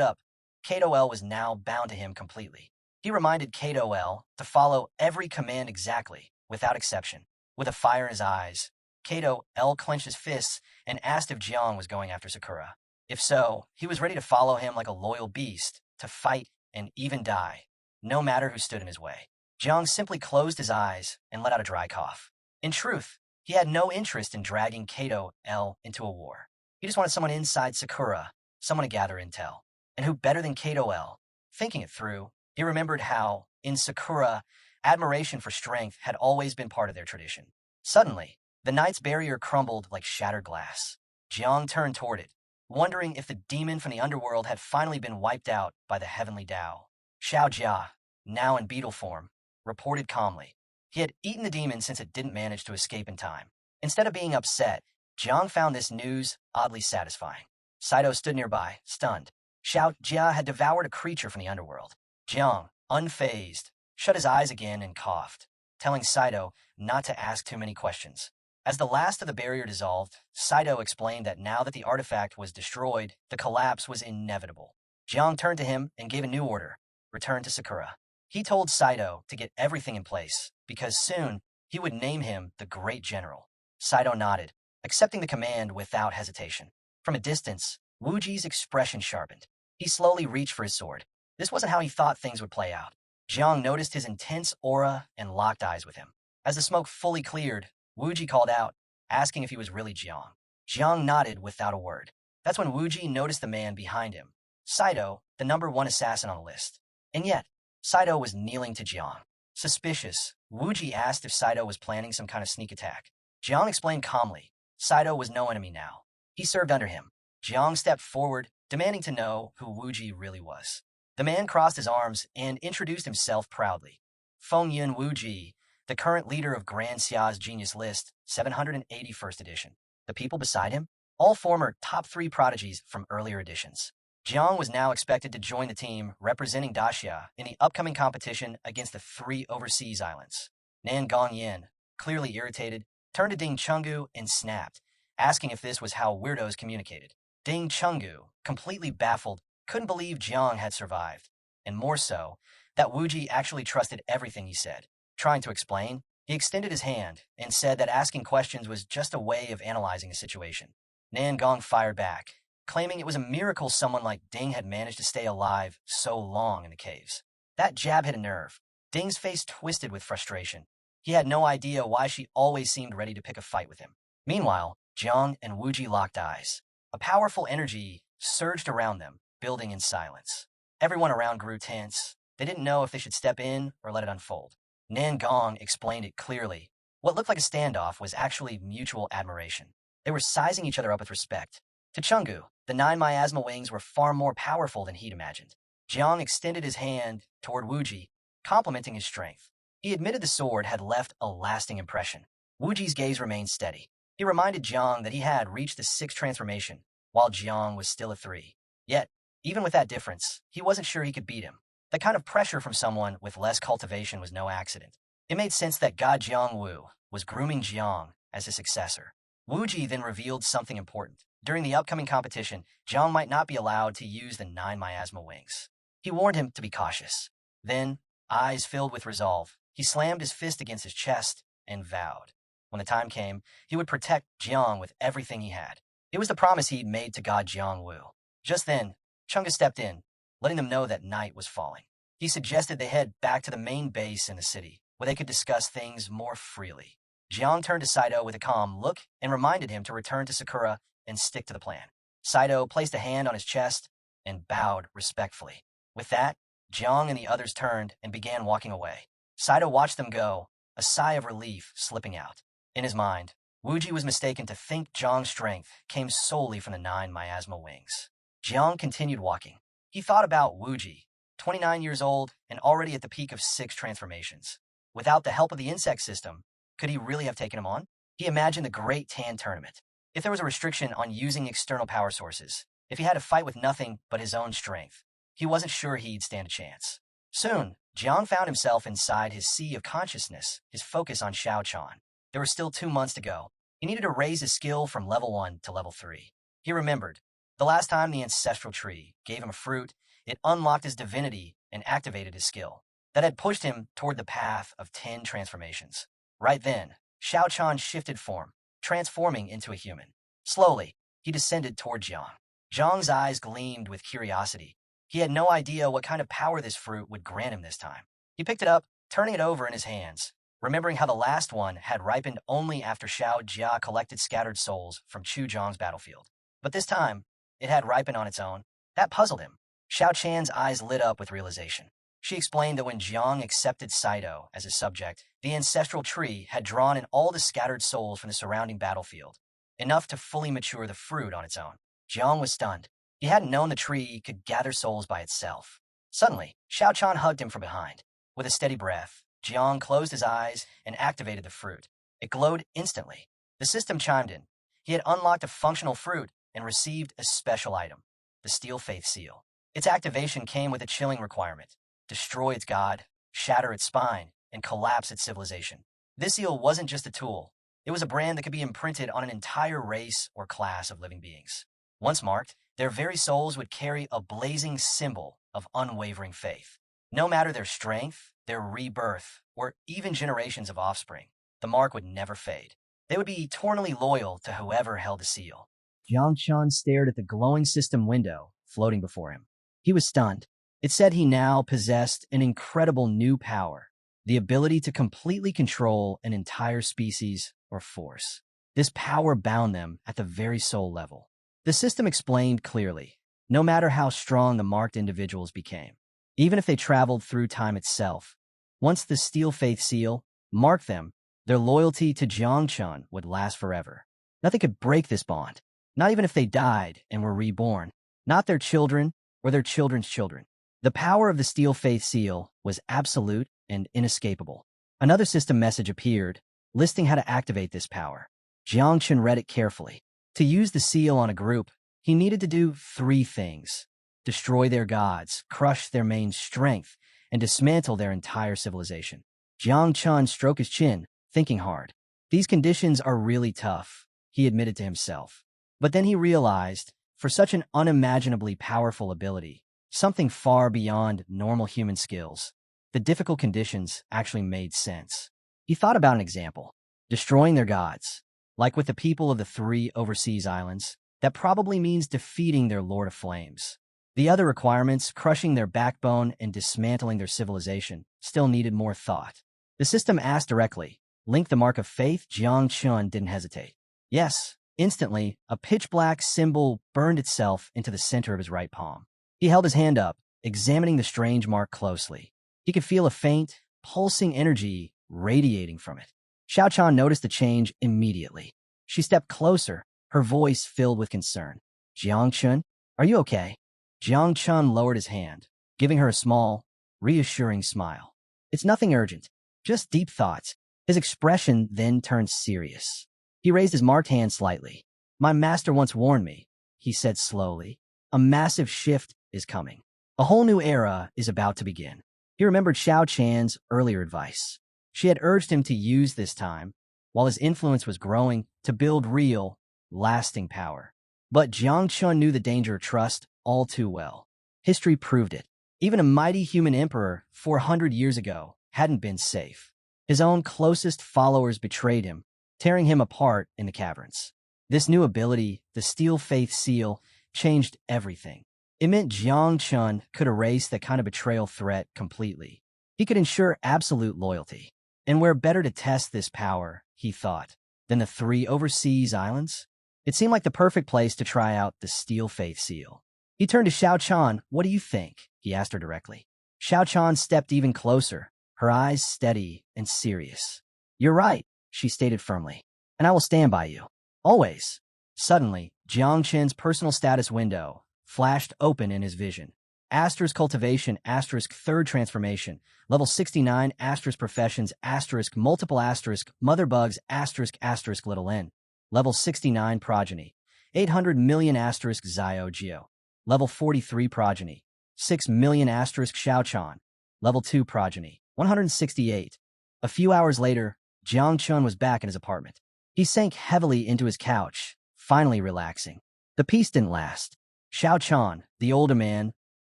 S1: up. Kato L was now bound to him completely. He reminded Kato L to follow every command exactly, without exception. With a fire in his eyes, Kato L clenched his fists and asked if Jiang was going after Sakura. If so, he was ready to follow him like a loyal beast, to fight and even die, no matter who stood in his way. Jiang simply closed his eyes and let out a dry cough. In truth, he had no interest in dragging Kato L into a war. He just wanted someone inside Sakura, someone to gather intel. And who better than Kato L? Thinking it through, he remembered how, in Sakura, admiration for strength had always been part of their tradition. Suddenly, the knight's barrier crumbled like shattered glass. Jiang turned toward it, wondering if the demon from the underworld had finally been wiped out by the heavenly Tao. Xiao Jia, now in beetle form, reported calmly. He had eaten the demon since it didn't manage to escape in time. Instead of being upset, Jiang found this news oddly satisfying. Saito stood nearby, stunned. Xiao Jia had devoured a creature from the underworld. Jiang, unfazed, shut his eyes again and coughed, telling Saito not to ask too many questions. As the last of the barrier dissolved, Saito explained that now that the artifact was destroyed, the collapse was inevitable. Jiang turned to him and gave a new order: return to Sakura. He told Saito to get everything in place, because soon he would name him the Great General. Saito nodded, accepting the command without hesitation. From a distance, Wuji's expression sharpened. He slowly reached for his sword. This wasn't how he thought things would play out. Jiang noticed his intense aura and locked eyes with him. As the smoke fully cleared, Wuji called out, asking if he was really Jiang. Jiang nodded without a word. That's when Wuji noticed the man behind him, Saito, the #1 assassin on the list. And yet, Saito was kneeling to Jiang. Suspicious, Wuji asked if Saito was planning some kind of sneak attack. Jiang explained calmly. Saito was no enemy now. He served under him. Jiang stepped forward, demanding to know who Wuji really was. The man crossed his arms and introduced himself proudly. Fengyun Wuji, the current leader of Grand Xia's Genius List, 781st edition. The people beside him? All former top 3 prodigies from earlier editions. Jiang was now expected to join the team representing Daxia in the upcoming competition against the 3 overseas islands. Nan Gongyan, clearly irritated, turned to Ding Chungu and snapped, asking if this was how weirdos communicated. Ding Chungu, completely baffled, couldn't believe Jiang had survived, and more so, that Wuji actually trusted everything he said. Trying to explain, he extended his hand and said that asking questions was just a way of analyzing the situation. Nan Gong fired back, claiming it was a miracle someone like Ding had managed to stay alive so long in the caves. That jab hit a nerve. Ding's face twisted with frustration. He had no idea why she always seemed ready to pick a fight with him. Meanwhile, Jiang and Wuji locked eyes. A powerful energy surged around them, building in silence. Everyone around grew tense. They didn't know if they should step in or let it unfold. Nan Gong explained it clearly. What looked like a standoff was actually mutual admiration. They were sizing each other up with respect. To Chungu, the 9 miasma wings were far more powerful than he'd imagined. Jiang extended his hand toward Wuji, complimenting his strength. He admitted the sword had left a lasting impression. Wuji's gaze remained steady. He reminded Jiang that he had reached the 6th transformation, while Jiang was still a 3. Yet, even with that difference, he wasn't sure he could beat him. The kind of pressure from someone with less cultivation was no accident. It made sense that God Jiang Wu was grooming Jiang as his successor. Wuji then revealed something important. During the upcoming competition, Jiang might not be allowed to use the 9 miasma wings. He warned him to be cautious. Then, eyes filled with resolve, he slammed his fist against his chest and vowed. When the time came, he would protect Jiang with everything he had. It was the promise he'd made to God Jiang Wu. Just then, Chunga stepped in, letting them know that night was falling. He suggested they head back to the main base in the city, where they could discuss things more freely. Jiang turned to Saito with a calm look and reminded him to return to Sakura and stick to the plan. Saito placed a hand on his chest and bowed respectfully. With that, Jiang and the others turned and began walking away. Saito watched them go, a sigh of relief slipping out. In his mind, Wuji was mistaken to think Jiang's strength came solely from the 9 miasma wings. Jiang continued walking. He thought about Wuji, 29 years old and already at the peak of 6 transformations. Without the help of the insect system, could he really have taken him on? He imagined the Great Tan Tournament. If there was a restriction on using external power sources, if he had to fight with nothing but his own strength, he wasn't sure he'd stand a chance. Soon, Jiang found himself inside his sea of consciousness, his focus on Shao Chan. There were still 2 months to go. He needed to raise his skill from level 1 to level 3. He remembered. The last time the ancestral tree gave him a fruit, it unlocked his divinity and activated his skill. That had pushed him toward the path of 10 transformations. Right then, Shao Chan shifted form, transforming into a human. Slowly, he descended toward Jiang. Jiang's eyes gleamed with curiosity. He had no idea what kind of power this fruit would grant him this time. He picked it up, turning it over in his hands, remembering how the last one had ripened only after Xiao Jia collected scattered souls from Chu Zhang's battlefield. But this time, it had ripened on its own. That puzzled him. Xiao Chan's eyes lit up with realization. She explained that when Jiang accepted Saito as his subject, the ancestral tree had drawn in all the scattered souls from the surrounding battlefield, enough to fully mature the fruit on its own. Jiang was stunned. He hadn't known the tree could gather souls by itself. Suddenly, Xiao Chan hugged him from behind. With a steady breath, Jiang closed his eyes and activated the fruit. It glowed instantly. The system chimed in. He had unlocked a functional fruit and received a special item, the Steel Faith Seal. Its activation came with a chilling requirement: destroy its god, shatter its spine, and collapse its civilization. This seal wasn't just a tool. It was a brand that could be imprinted on an entire race or class of living beings. Once marked, their very souls would carry a blazing symbol of unwavering faith. No matter their strength, their rebirth, or even generations of offspring, the mark would never fade. They would be eternally loyal to whoever held the seal. Jang Chun stared at the glowing system window floating before him. He was stunned. It said he now possessed an incredible new power, the ability to completely control an entire species or force. This power bound them at the very soul level. The system explained clearly, no matter how strong the marked individuals became, even if they traveled through time itself, once the Steel Faith Seal marked them, their loyalty to Jang Chun would last forever. Nothing could break this bond, not even if they died and were reborn, not their children or their children's children. The power of the Steel Faith Seal was absolute and inescapable. Another system message appeared, listing how to activate this power. Jiang Chun read it carefully. To use the seal on a group, he needed to do 3 things: destroy their gods, crush their main strength, and dismantle their entire civilization. Jiang Chun stroked his chin, thinking hard. These conditions are really tough, he admitted to himself. But then he realized, for such an unimaginably powerful ability, something far beyond normal human skills, the difficult conditions actually made sense. He thought about an example: destroying their gods. Like with the people of the 3 overseas islands, that probably means defeating their Lord of Flames. The other requirements, crushing their backbone and dismantling their civilization, still needed more thought. The system asked directly, link the mark of faith? Jiang Chun didn't hesitate. Yes. Instantly, a pitch-black symbol burned itself into the center of his right palm. He held his hand up, examining the strange mark closely. He could feel a faint, pulsing energy radiating from it. Xiao Chan noticed the change immediately. She stepped closer, her voice filled with concern. Jiang Chun, are you okay? Jiang Chun lowered his hand, giving her a small, reassuring smile. It's nothing urgent, just deep thoughts. His expression then turned serious. He raised his marked hand slightly. My master once warned me, he said slowly. A massive shift is coming. A whole new era is about to begin. He remembered Xiao Chan's earlier advice. She had urged him to use this time, while his influence was growing, to build real, lasting power. But Jiang Chun knew the danger of trust all too well. History proved it. Even a mighty human emperor 400 years ago hadn't been safe. His own closest followers betrayed him, tearing him apart in the caverns. This new ability, the Steel Faith Seal, changed everything. It meant Jiang Chun could erase that kind of betrayal threat completely. He could ensure absolute loyalty. And where better to test this power, he thought, than the 3 overseas islands? It seemed like the perfect place to try out the Steel Faith Seal. He turned to Xiao Chan. What do you think? He asked her directly. Xiao Chan stepped even closer, her eyes steady and serious. You're right, she stated firmly, and I will stand by you. Always. Suddenly, Jiang Chen's personal status window flashed open in his vision. Asterisk cultivation, asterisk 3rd transformation, level 69, asterisk professions, asterisk multiple asterisk mother bugs, asterisk asterisk little n. Level 69 progeny, 800 million asterisk Xiao Geo. Level 43 progeny, 6 million asterisk Xiao Chan. Level 2 Progeny. 168. A few hours later, Jang Chun was back in his apartment. He sank heavily into his couch, finally relaxing. The peace didn't last. Xiao Chan, the older man,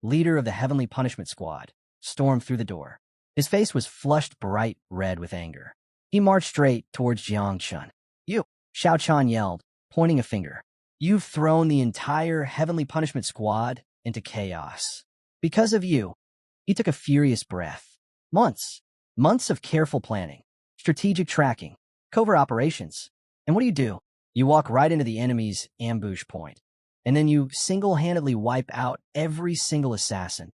S1: leader of the Heavenly Punishment Squad, stormed through the door. His face was flushed bright red with anger. He marched straight towards Jiang Chun. "You!" Xiao Chan yelled, pointing a finger. "You've thrown the entire Heavenly Punishment Squad into chaos. Because of you." He took a furious breath. Months of careful planning, strategic tracking, covert operations. And what do? You walk right into the enemy's ambush point, and then you single-handedly wipe out every single assassin.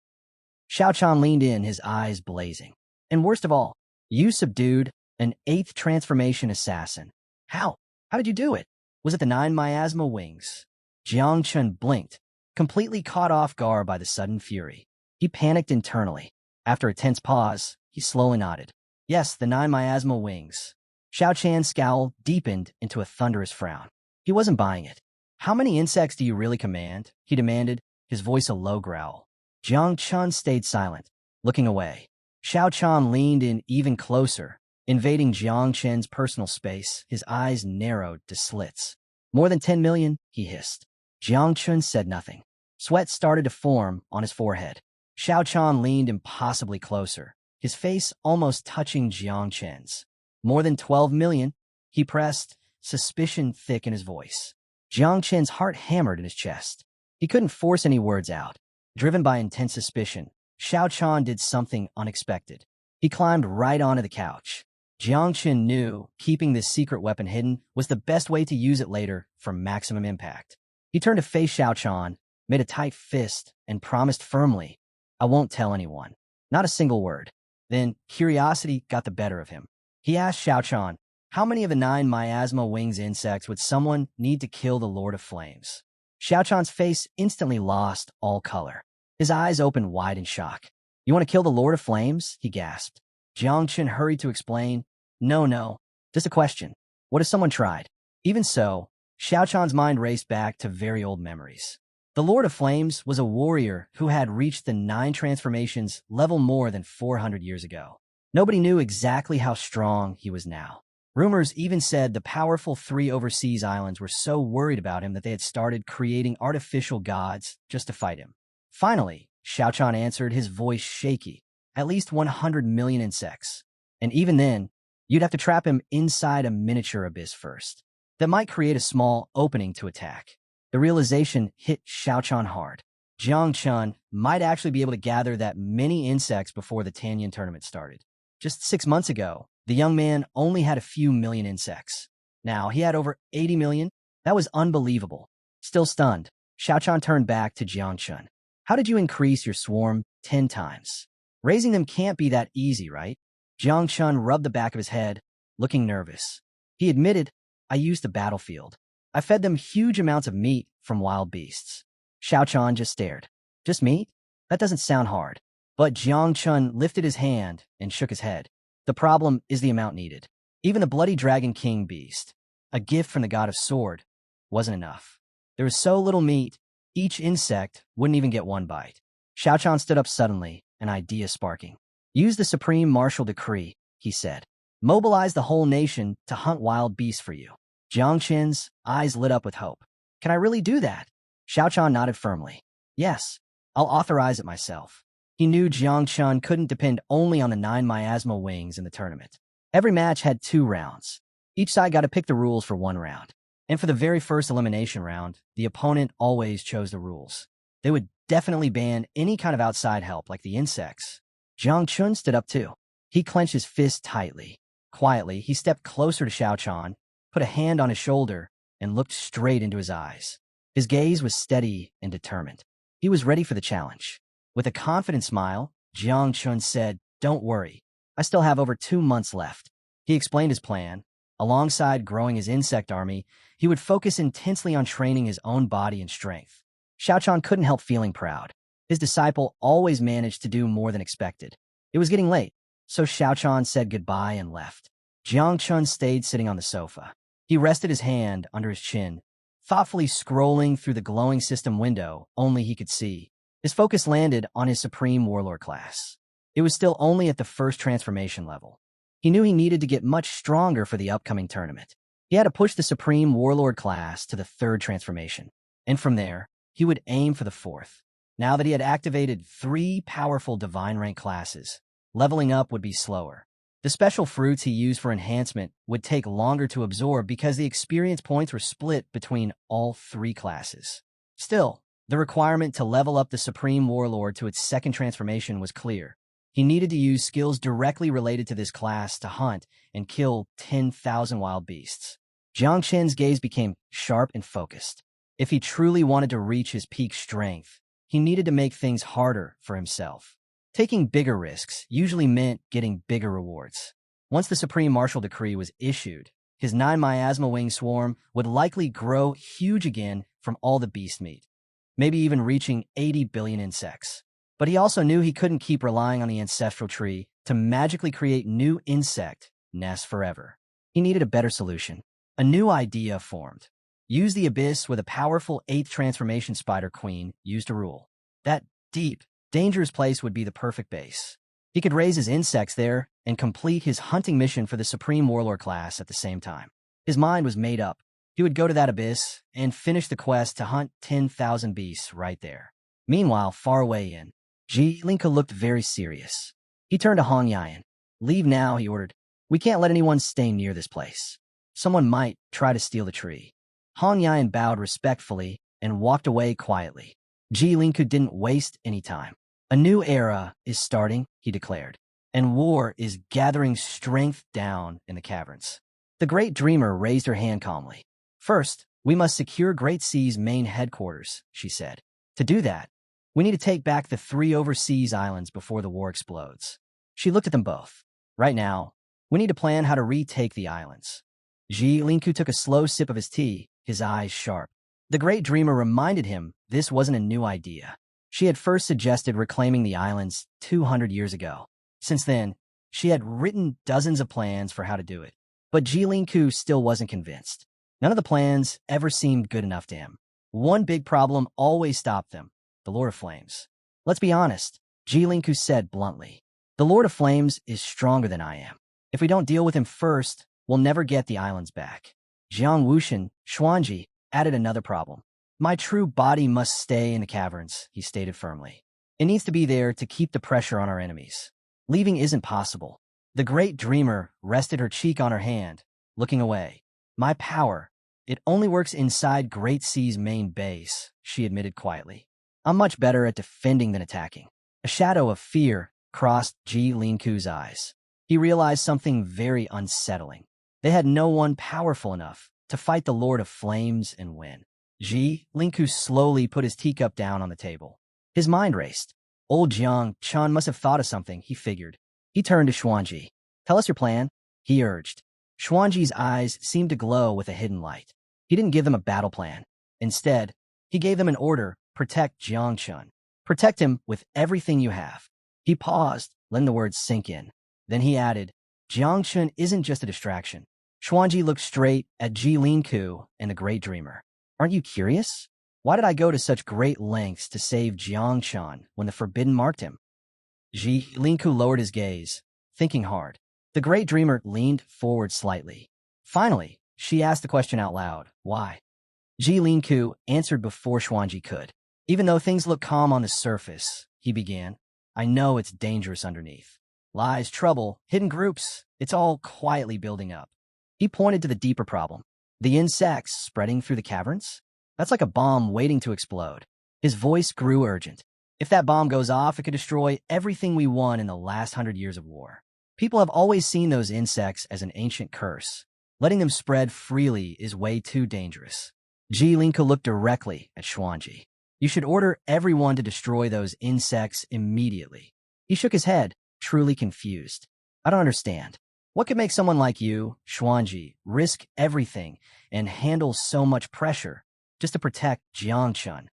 S1: Xiao Chan leaned in, his eyes blazing. And worst of all, you subdued an 8th transformation assassin. How? How did you do it? Was it the 9 Miasma wings? Jiang Chun blinked, completely caught off guard by the sudden fury. He panicked internally. After a tense pause, he slowly nodded. Yes, the 9 Miasma wings. Xiao Chan's scowl deepened into a thunderous frown. He wasn't buying it. How many insects do you really command? He demanded, his voice a low growl. Jiang Chun stayed silent, looking away. Xiao Chan leaned in even closer, invading Jiang Chen's personal space, his eyes narrowed to slits. More than 10 million, he hissed. Jiang Chun said nothing. Sweat started to form on his forehead. Xiao Chan leaned impossibly closer, his face almost touching Jiang Chen's. More than 12 million, he pressed, suspicion thick in his voice. Jiang Chen's heart hammered in his chest. He couldn't force any words out. Driven by intense suspicion, Xiao Chan did something unexpected. He climbed right onto the couch. Jiang Chen knew keeping this secret weapon hidden was the best way to use it later for maximum impact. He turned to face Xiao Chan, made a tight fist, and promised firmly, "I won't tell anyone." Not a single word. Then curiosity got the better of him. He asked Xiao Chan, how many of the 9 Miasma wings insects would someone need to kill the Lord of Flames? Xiao Chan's face instantly lost all color. His eyes opened wide in shock. "You want to kill the Lord of Flames?" he gasped. Jiang Chun hurried to explain, No, just a question. What if someone tried?" Even so, Xiao Chan's mind raced back to very old memories. The Lord of Flames was a warrior who had reached the 9 transformations level more than 400 years ago. Nobody knew exactly how strong he was now. Rumors even said the powerful 3 overseas islands were so worried about him that they had started creating artificial gods just to fight him. Finally, Xiao Chan answered, his voice shaky. "At least 100 million insects. And even then, you'd have to trap him inside a miniature abyss first. That might create a small opening to attack." The realization hit Xiao Chan hard. Jiang Chun might actually be able to gather that many insects before the Tanyan tournament started. Just 6 months ago, the young man only had a few million insects. Now he had over 80 million. That was unbelievable. Still stunned, Xiao Chan turned back to Jiang Chun. "How did you increase your swarm 10 times? Raising them can't be that easy, right?" Jiang Chun rubbed the back of his head, looking nervous. He admitted, "I used the battlefield. I fed them huge amounts of meat from wild beasts." Xiao Chan just stared. "Just meat? That doesn't sound hard." But Jiang Chun lifted his hand and shook his head. "The problem is the amount needed. Even the bloody Dragon King beast, a gift from the god of sword, wasn't enough. There was so little meat, each insect wouldn't even get 1 bite." Xiao Chan stood up suddenly, an idea sparking. "Use the supreme martial decree," he said. "Mobilize the whole nation to hunt wild beasts for you." Jiang Chen's eyes lit up with hope. "Can I really do that?" Xiao Chan nodded firmly. "Yes, I'll authorize it myself." He knew Jiang Chun couldn't depend only on the 9 Miasma wings in the tournament. Every match had 2 rounds. Each side got to pick the rules for 1 round. And for the very first elimination round, the opponent always chose the rules. They would definitely ban any kind of outside help like the insects. Jiang Chun stood up too. He clenched his fist tightly. Quietly, he stepped closer to Xiao Chan, put a hand on his shoulder, and looked straight into his eyes. His gaze was steady and determined. He was ready for the challenge. With a confident smile, Jiang Chun said, "Don't worry. I still have over 2 months left." He explained his plan. Alongside growing his insect army, he would focus intensely on training his own body and strength. Xiao Chan couldn't help feeling proud. His disciple always managed to do more than expected. It was getting late, so Xiao Chan said goodbye and left. Jiang Chun stayed sitting on the sofa. He rested his hand under his chin, thoughtfully scrolling through the glowing system window only he could see. His focus landed on his Supreme Warlord class. It was still only at the first transformation level. He knew he needed to get much stronger for the upcoming tournament. He had to push the Supreme Warlord class to the third transformation, and from there, he would aim for the fourth. Now that he had activated 3 powerful divine rank classes, leveling up would be slower. The special fruits he used for enhancement would take longer to absorb because the experience points were split between all 3 classes. Still, the requirement to level up the Supreme Warlord to its second transformation was clear. He needed to use skills directly related to this class to hunt and kill 10,000 wild beasts. Jang Chun's gaze became sharp and focused. If he truly wanted to reach his peak strength, he needed to make things harder for himself. Taking bigger risks usually meant getting bigger rewards. Once the Supreme Martial Decree was issued, his 9 Miasma wing swarm would likely grow huge again from all the beast meat, maybe even reaching 80 billion insects. But he also knew he couldn't keep relying on the ancestral tree to magically create new insect nests forever. He needed a better solution. A new idea formed. Use the abyss with a powerful 8th transformation spider queen used to rule. That deep, dangerous place would be the perfect base. He could raise his insects there and complete his hunting mission for the Supreme Warlord class at the same time. His mind was made up. He would go to that abyss and finish the quest to hunt 10,000 beasts right there. Meanwhile, far away in, Linka looked very serious. He turned to Hong Yan. Leave now, he ordered. We can't let anyone stay near this place. Someone might try to steal the tree. Hong Yan bowed respectfully and walked away quietly. Linka didn't waste any time. A new era is starting, he declared, and war is gathering strength down in the caverns. The Great Dreamer raised her hand calmly. First, we must secure Great Sea's main headquarters, she said. To do that, we need to take back the 3 overseas islands before the war explodes. She looked at them both. Right now, we need to plan how to retake the islands. Linku took a slow sip of his tea, his eyes sharp. The Great Dreamer reminded him this wasn't a new idea. She had first suggested reclaiming the islands 200 years ago. Since then, she had written dozens of plans for how to do it. But Linku still wasn't convinced. None of the plans ever seemed good enough to him. One big problem always stopped them: the Lord of Flames. Let's be honest, Linku said bluntly. The Lord of Flames is stronger than I am. If we don't deal with him first, we'll never get the islands back. Jiang Wuxian, Xuanji, added another problem. My true body must stay in the caverns, he stated firmly. It needs to be there to keep the pressure on our enemies. Leaving isn't possible. The Great Dreamer rested her cheek on her hand, looking away. My power, it only works inside Great Sea's main base, she admitted quietly. I'm much better at defending than attacking. A shadow of fear crossed Linku's eyes. He realized something very unsettling. They had no one powerful enough to fight the Lord of Flames and win. Linku slowly put his teacup down on the table. His mind raced. Old Jang Chun must have thought of something, he figured. He turned to Xuanji. Tell us your plan, he urged. Xuanji's eyes seemed to glow with a hidden light. He didn't give them a battle plan. Instead, he gave them an order: protect Jang Chun. Protect him with everything you have. He paused, letting the words sink in. Then he added, Jang Chun isn't just a distraction. Xuanji looked straight at Linku and the Great Dreamer. Aren't you curious? Why did I go to such great lengths to save Jang Chun when the Forbidden marked him? Linku lowered his gaze, thinking hard. The Great Dreamer leaned forward slightly. Finally, she asked the question out loud. Why? Linku answered before Xuanji could. Even though things look calm on the surface, he began, I know it's dangerous underneath. Lies, trouble, hidden groups, it's all quietly building up. He pointed to the deeper problem. The insects spreading through the caverns? That's like a bomb waiting to explode. His voice grew urgent. If that bomb goes off, it could destroy everything we won in the last 100 years of war. People have always seen those insects as an ancient curse. Letting them spread freely is way too dangerous. Linku looked directly at Xuanji. You should order everyone to destroy those insects immediately. He shook his head, truly confused. I don't understand. What could make someone like you, Xuanji, risk everything and handle so much pressure just to protect Jang Chun?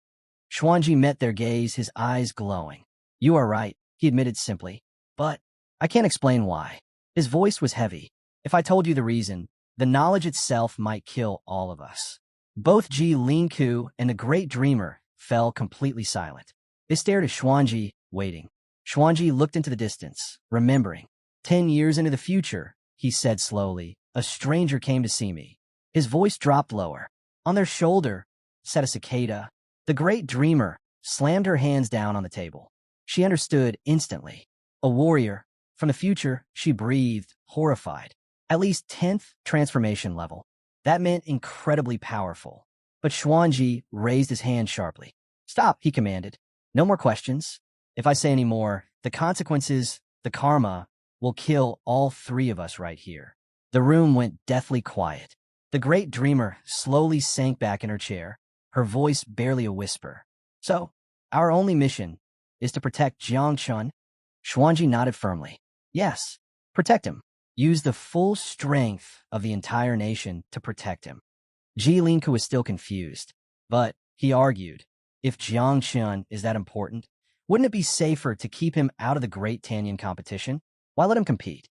S1: Xuanji met their gaze, his eyes glowing. You are right, he admitted simply. But I can't explain why. His voice was heavy. If I told you the reason, the knowledge itself might kill all of us. Both Linku and the Great Dreamer fell completely silent. They stared at Xuanji, waiting. Xuanji looked into the distance, remembering. 10 years into the future, he said slowly, a stranger came to see me. His voice dropped lower. On their shoulder sat a cicada. The great dreamer slammed her hands down on the table. She understood instantly. A warrior. From the future, she breathed, horrified. At least 10th transformation level. That meant incredibly powerful. But Xuanji raised his hand sharply. Stop, he commanded. No more questions. If I say any more, the consequences, the karma, will kill all three of us right here. The room went deathly quiet. The great dreamer slowly sank back in her chair, her voice barely a whisper. So, our only mission is to protect Jang Chun? Xuanji nodded firmly. Yes, protect him. Use the full strength of the entire nation to protect him. Ji Linku was still confused, but he argued, if Jiang Chun is that important, wouldn't it be safer to keep him out of the Great Tanyan competition? Why let him compete?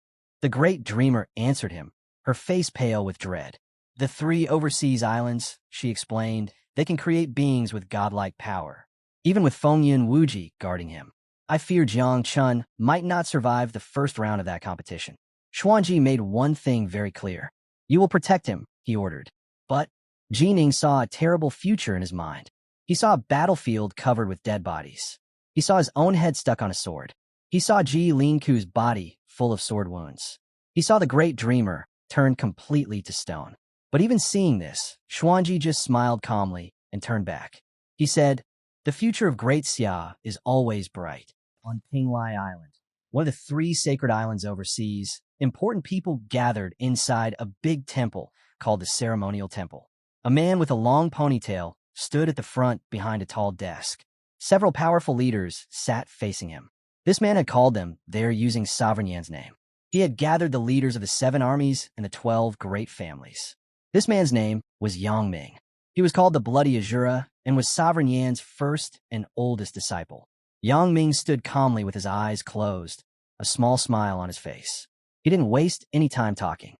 S1: The great dreamer answered him, her face pale with dread. The 3 overseas islands, she explained, they can create beings with godlike power, even with Fengyun Wuji guarding him. I fear Jiang Chun might not survive the first round of that competition. Xuanji made one thing very clear. You will protect him, he ordered. But Jining saw a terrible future in his mind. He saw a battlefield covered with dead bodies. He saw his own head stuck on a sword. He saw Ji Linku's body full of sword wounds. He saw the great dreamer turned completely to stone. But even seeing this, Xuanji just smiled calmly and turned back. He said, the future of Great Xia is always bright. On Pinglai Island, one of the 3 sacred islands overseas, important people gathered inside a big temple called the Ceremonial Temple. A man with a long ponytail stood at the front behind a tall desk. Several powerful leaders sat facing him. This man had called them there using Sovereign Yan's name. He had gathered the leaders of the 7 armies and the 12 great families. This man's name was Yang Ming. He was called the Bloody Azura and was Sovereign Yan's first and oldest disciple. Yang Ming stood calmly with his eyes closed, a small smile on his face. He didn't waste any time talking.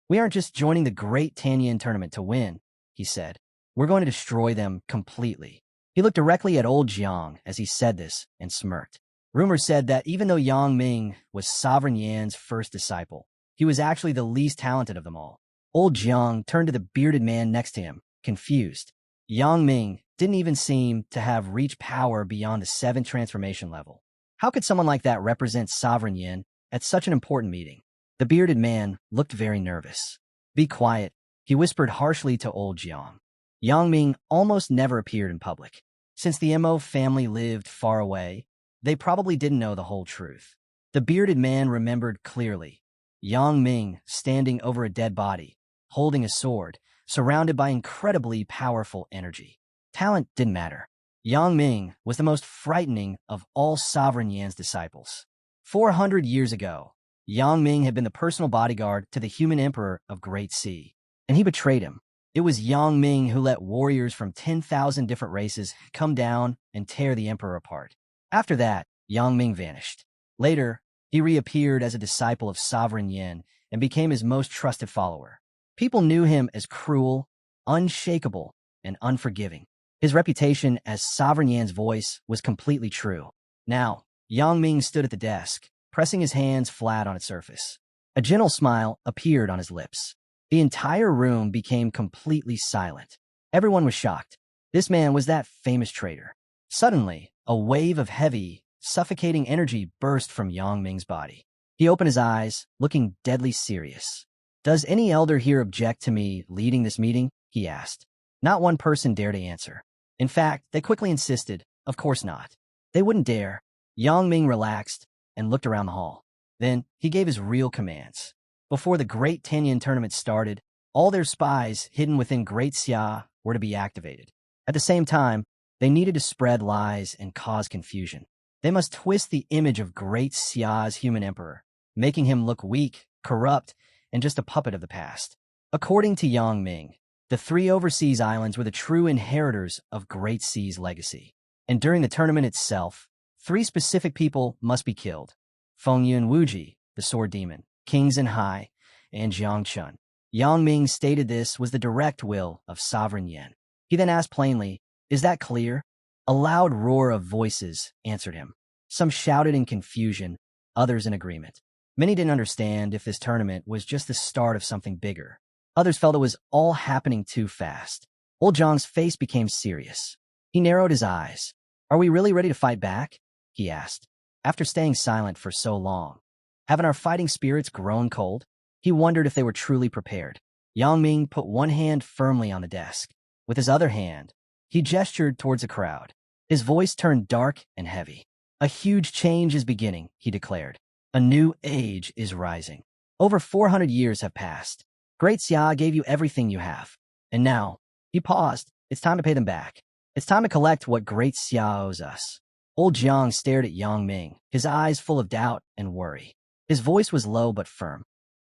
S1: We aren't just joining the Great Tanyan tournament to win, he said. We're going to destroy them completely. He looked directly at old Jiang as he said this and smirked. Rumors said that even though Yang Ming was Sovereign Yan's first disciple, he was actually the least talented of them all. Old Jiang turned to the bearded man next to him, confused. Yang Ming didn't even seem to have reached power beyond the 7th transformation level. How could someone like that represent Sovereign Yan at such an important meeting? The bearded man looked very nervous. Be quiet, he whispered harshly to old Jiang. Yang Ming almost never appeared in public. Since the Mo family lived far away, they probably didn't know the whole truth. The bearded man remembered clearly. Yang Ming standing over a dead body, holding a sword, surrounded by incredibly powerful energy. Talent didn't matter. Yang Ming was the most frightening of all Sovereign Yan's disciples. 400 years ago, Yang Ming had been the personal bodyguard to the human emperor of Great Sea, and he betrayed him. It was Yang Ming who let warriors from 10,000 different races come down and tear the emperor apart. After that, Yang Ming vanished. Later, he reappeared as a disciple of Sovereign Yan and became his most trusted follower. People knew him as cruel, unshakable, and unforgiving. His reputation as Sovereign Yan's voice was completely true. Now, Yang Ming stood at the desk, pressing his hands flat on its surface. A gentle smile appeared on his lips. The entire room became completely silent. Everyone was shocked. This man was that famous traitor. Suddenly, a wave of heavy, suffocating energy burst from Yang Ming's body. He opened his eyes, looking deadly serious. Does any elder here object to me leading this meeting? He asked. Not one person dared to answer. In fact, they quickly insisted, of course not. They wouldn't dare. Yang Ming relaxed and looked around the hall. Then he gave his real commands. Before the Great Tanyan tournament started, all their spies hidden within Great Xia were to be activated. At the same time, they needed to spread lies and cause confusion. They must twist the image of Great Xia's human emperor, making him look weak, corrupt, and just a puppet of the past. According to Yang Ming, the 3 overseas islands were the true inheritors of Great Sea's legacy. And during the tournament itself, 3 specific people must be killed. Fengyun Wuji, the sword demon, King Zhenhai, and Jang Chun. Yang Ming stated this was the direct will of Sovereign Yan. He then asked plainly, "Is that clear?" A loud roar of voices answered him. Some shouted in confusion, others in agreement. Many didn't understand if this tournament was just the start of something bigger. Others felt it was all happening too fast. Old Zhang's face became serious. He narrowed his eyes. Are we really ready to fight back? He asked. After staying silent for so long, haven't our fighting spirits grown cold? He wondered if they were truly prepared. Yang Ming put one hand firmly on the desk. With his other hand, he gestured towards the crowd. His voice turned dark and heavy. A huge change is beginning, he declared. A new age is rising. Over 400 years have passed. Great Xia gave you everything you have. And now, he paused. It's time to pay them back. It's time to collect what Great Xia owes us. Old Jiang stared at Yang Ming, his eyes full of doubt and worry. His voice was low but firm.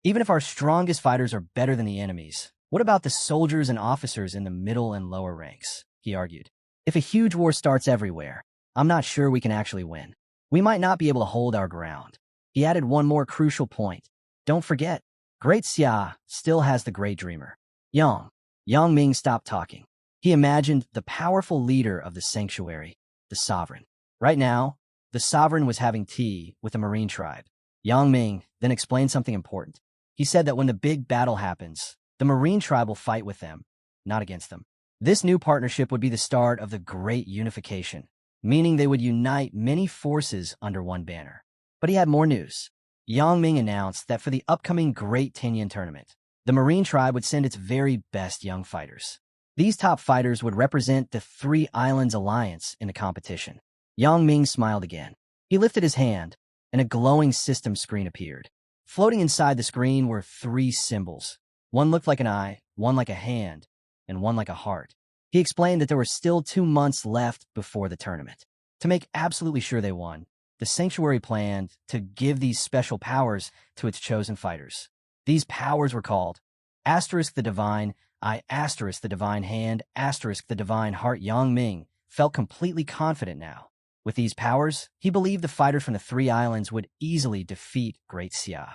S1: Even if our strongest fighters are better than the enemies, what about the soldiers and officers in the middle and lower ranks? He argued. If a huge war starts everywhere, I'm not sure we can actually win. We might not be able to hold our ground. He added one more crucial point. Don't forget, Great Xia still has the Great Dreamer. Yang Ming stopped talking. He imagined the powerful leader of the sanctuary, the sovereign. Right now, the sovereign was having tea with the marine tribe. Yang Ming then explained something important. He said that when the big battle happens, the marine tribe will fight with them, not against them. This new partnership would be the start of the great unification, meaning they would unite many forces under one banner. But he had more news. Yang Ming announced that for the upcoming Great Tinyan tournament, the marine tribe would send its very best young fighters. These top fighters would represent the Three Islands Alliance in the competition. Yang Ming smiled again. He lifted his hand, and a glowing system screen appeared. Floating inside the screen were three symbols. One looked like an eye, one like a hand, and one like a heart. He explained that there were still 2 months left before the tournament. To make absolutely sure they won, the sanctuary planned to give these special powers to its chosen fighters. These powers were called Asterisk the Divine Eye, Asterisk the Divine Hand, Asterisk the Divine Heart. Yang Ming felt completely confident now. With these powers, he believed the fighters from the Three Islands would easily defeat Great Xia.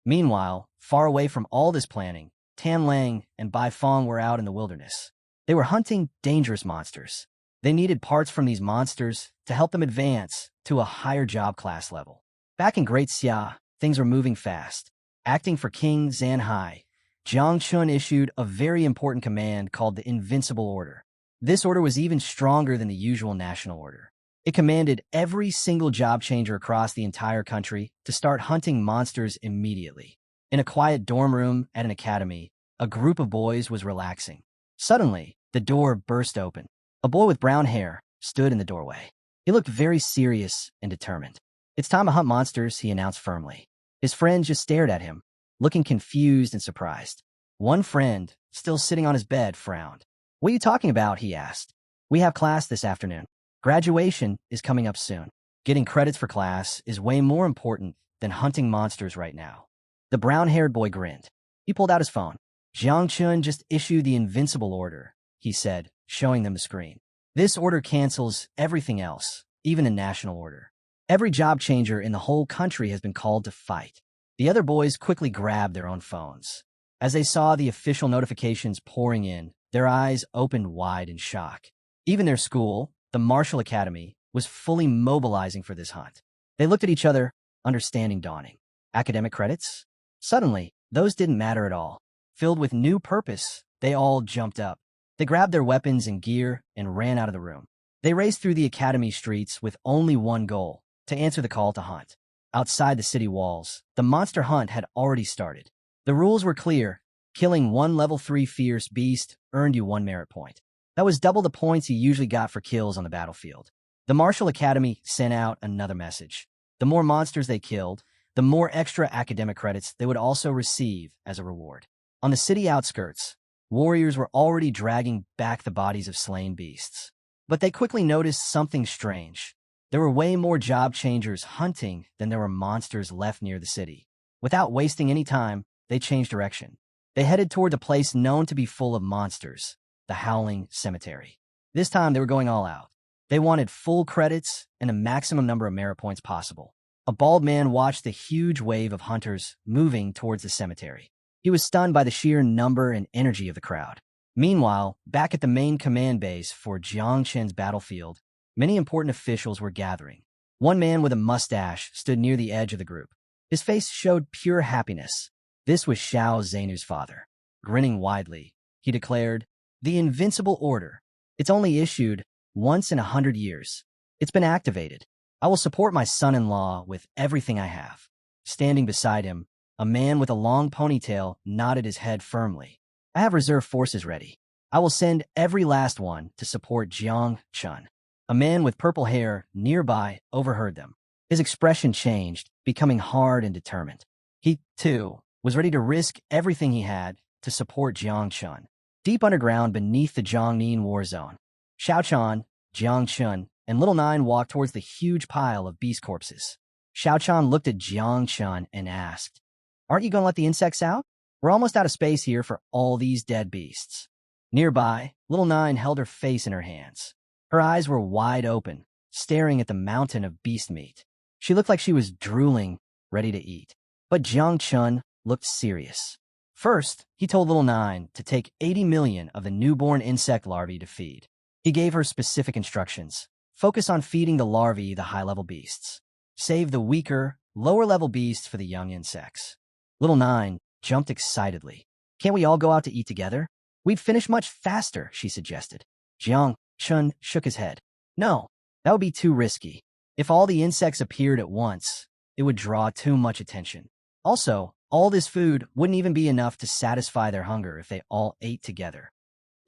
S1: Meanwhile, far away from all this planning, Tan Lang and Bai Fong were out in the wilderness. They were hunting dangerous monsters. They needed parts from these monsters to help them advance to a higher job class level. Back in Great Xia, things were moving fast. Acting for King Zanhai, Jang Chun issued a very important command called the Invincible Order. This order was even stronger than the usual national order. It commanded every single job changer across the entire country to start hunting monsters immediately. In a quiet dorm room at an academy, a group of boys was relaxing. Suddenly, the door burst open. A boy with brown hair stood in the doorway. He looked very serious and determined. It's time to hunt monsters, he announced firmly. His friends just stared at him, looking confused and surprised. One friend, still sitting on his bed, frowned. What are you talking about? He asked. We have class this afternoon. Graduation is coming up soon. Getting credits for class is way more important than hunting monsters right now. The brown-haired boy grinned. He pulled out his phone. Jang Chun just issued the Invincible Order, he said, showing them the screen. This order cancels everything else, even the national order. Every job changer in the whole country has been called to fight. The other boys quickly grabbed their own phones. As they saw the official notifications pouring in, their eyes opened wide in shock. Even their school, the Martial Academy, was fully mobilizing for this hunt. They looked at each other, understanding dawning. Academic credits? Suddenly, those didn't matter at all. Filled with new purpose, they all jumped up. They grabbed their weapons and gear and ran out of the room. They raced through the academy streets with only one goal, to answer the call to hunt. Outside the city walls, the monster hunt had already started. The rules were clear. Killing one level 3 fierce beast earned you 1 merit point. That was double the points you usually got for kills on the battlefield. The Martial Academy sent out another message. The more monsters they killed, the more extra academic credits they would also receive as a reward. On the city outskirts, warriors were already dragging back the bodies of slain beasts. But they quickly noticed something strange. There were way more job changers hunting than there were monsters left near the city. Without wasting any time, they changed direction. They headed toward a place known to be full of monsters, the Howling Cemetery. This time they were going all out. They wanted full credits and the maximum number of merit points possible. A bald man watched the huge wave of hunters moving towards the cemetery. He was stunned by the sheer number and energy of the crowd. Meanwhile, back at the main command base for Jiang Chen's battlefield, many important officials were gathering. One man with a mustache stood near the edge of the group. His face showed pure happiness. This was Xiao Zhainu's father. Grinning widely, he declared, "The Invincible Order. It's only issued once in 100 years. It's been activated. I will support my son-in-law with everything I have." Standing beside him, a man with a long ponytail nodded his head firmly. "I have reserve forces ready. I will send every last one to support Jang Chun." A man with purple hair nearby overheard them. His expression changed, becoming hard and determined. He, too, was ready to risk everything he had to support Jiang Chun. Deep underground beneath the Jiangnin war zone, Xiao Chan, Jiang Chun, and Little Nine walked towards the huge pile of beast corpses. Xiao Chan looked at Jiang Chun and asked, "Aren't you going to let the insects out? We're almost out of space here for all these dead beasts." Nearby, Little Nine held her face in her hands. Her eyes were wide open, staring at the mountain of beast meat. She looked like she was drooling, ready to eat. But Jiang Chun looked serious. First, he told Little Nine to take 80 million of the newborn insect larvae to feed. He gave her specific instructions. Focus on feeding the larvae the high-level beasts. Save the weaker, lower-level beasts for the young insects. Little Nine jumped excitedly. "Can't we all go out to eat together? We'd finish much faster," she suggested. Jiang Chun shook his head. "No, that would be too risky. If all the insects appeared at once, it would draw too much attention. Also, all this food wouldn't even be enough to satisfy their hunger if they all ate together."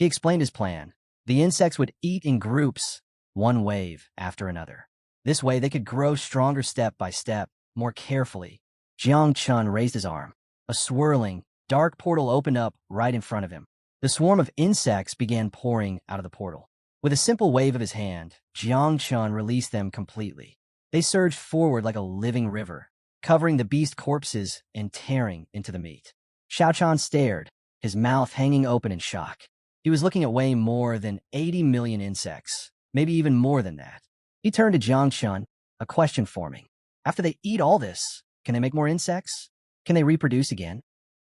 S1: He explained his plan. The insects would eat in groups, one wave after another. This way, they could grow stronger step by step, more carefully. Jiang Chun raised his arm. A swirling, dark portal opened up right in front of him. The swarm of insects began pouring out of the portal. With a simple wave of his hand, Jiang Chun released them completely. They surged forward like a living river, covering the beast corpses and tearing into the meat. Xiao Chan stared, his mouth hanging open in shock. He was looking at way more than 80 million insects, maybe even more than that. He turned to Jiang Chun, a question forming. "After they eat all this, can they make more insects? Can they reproduce again?"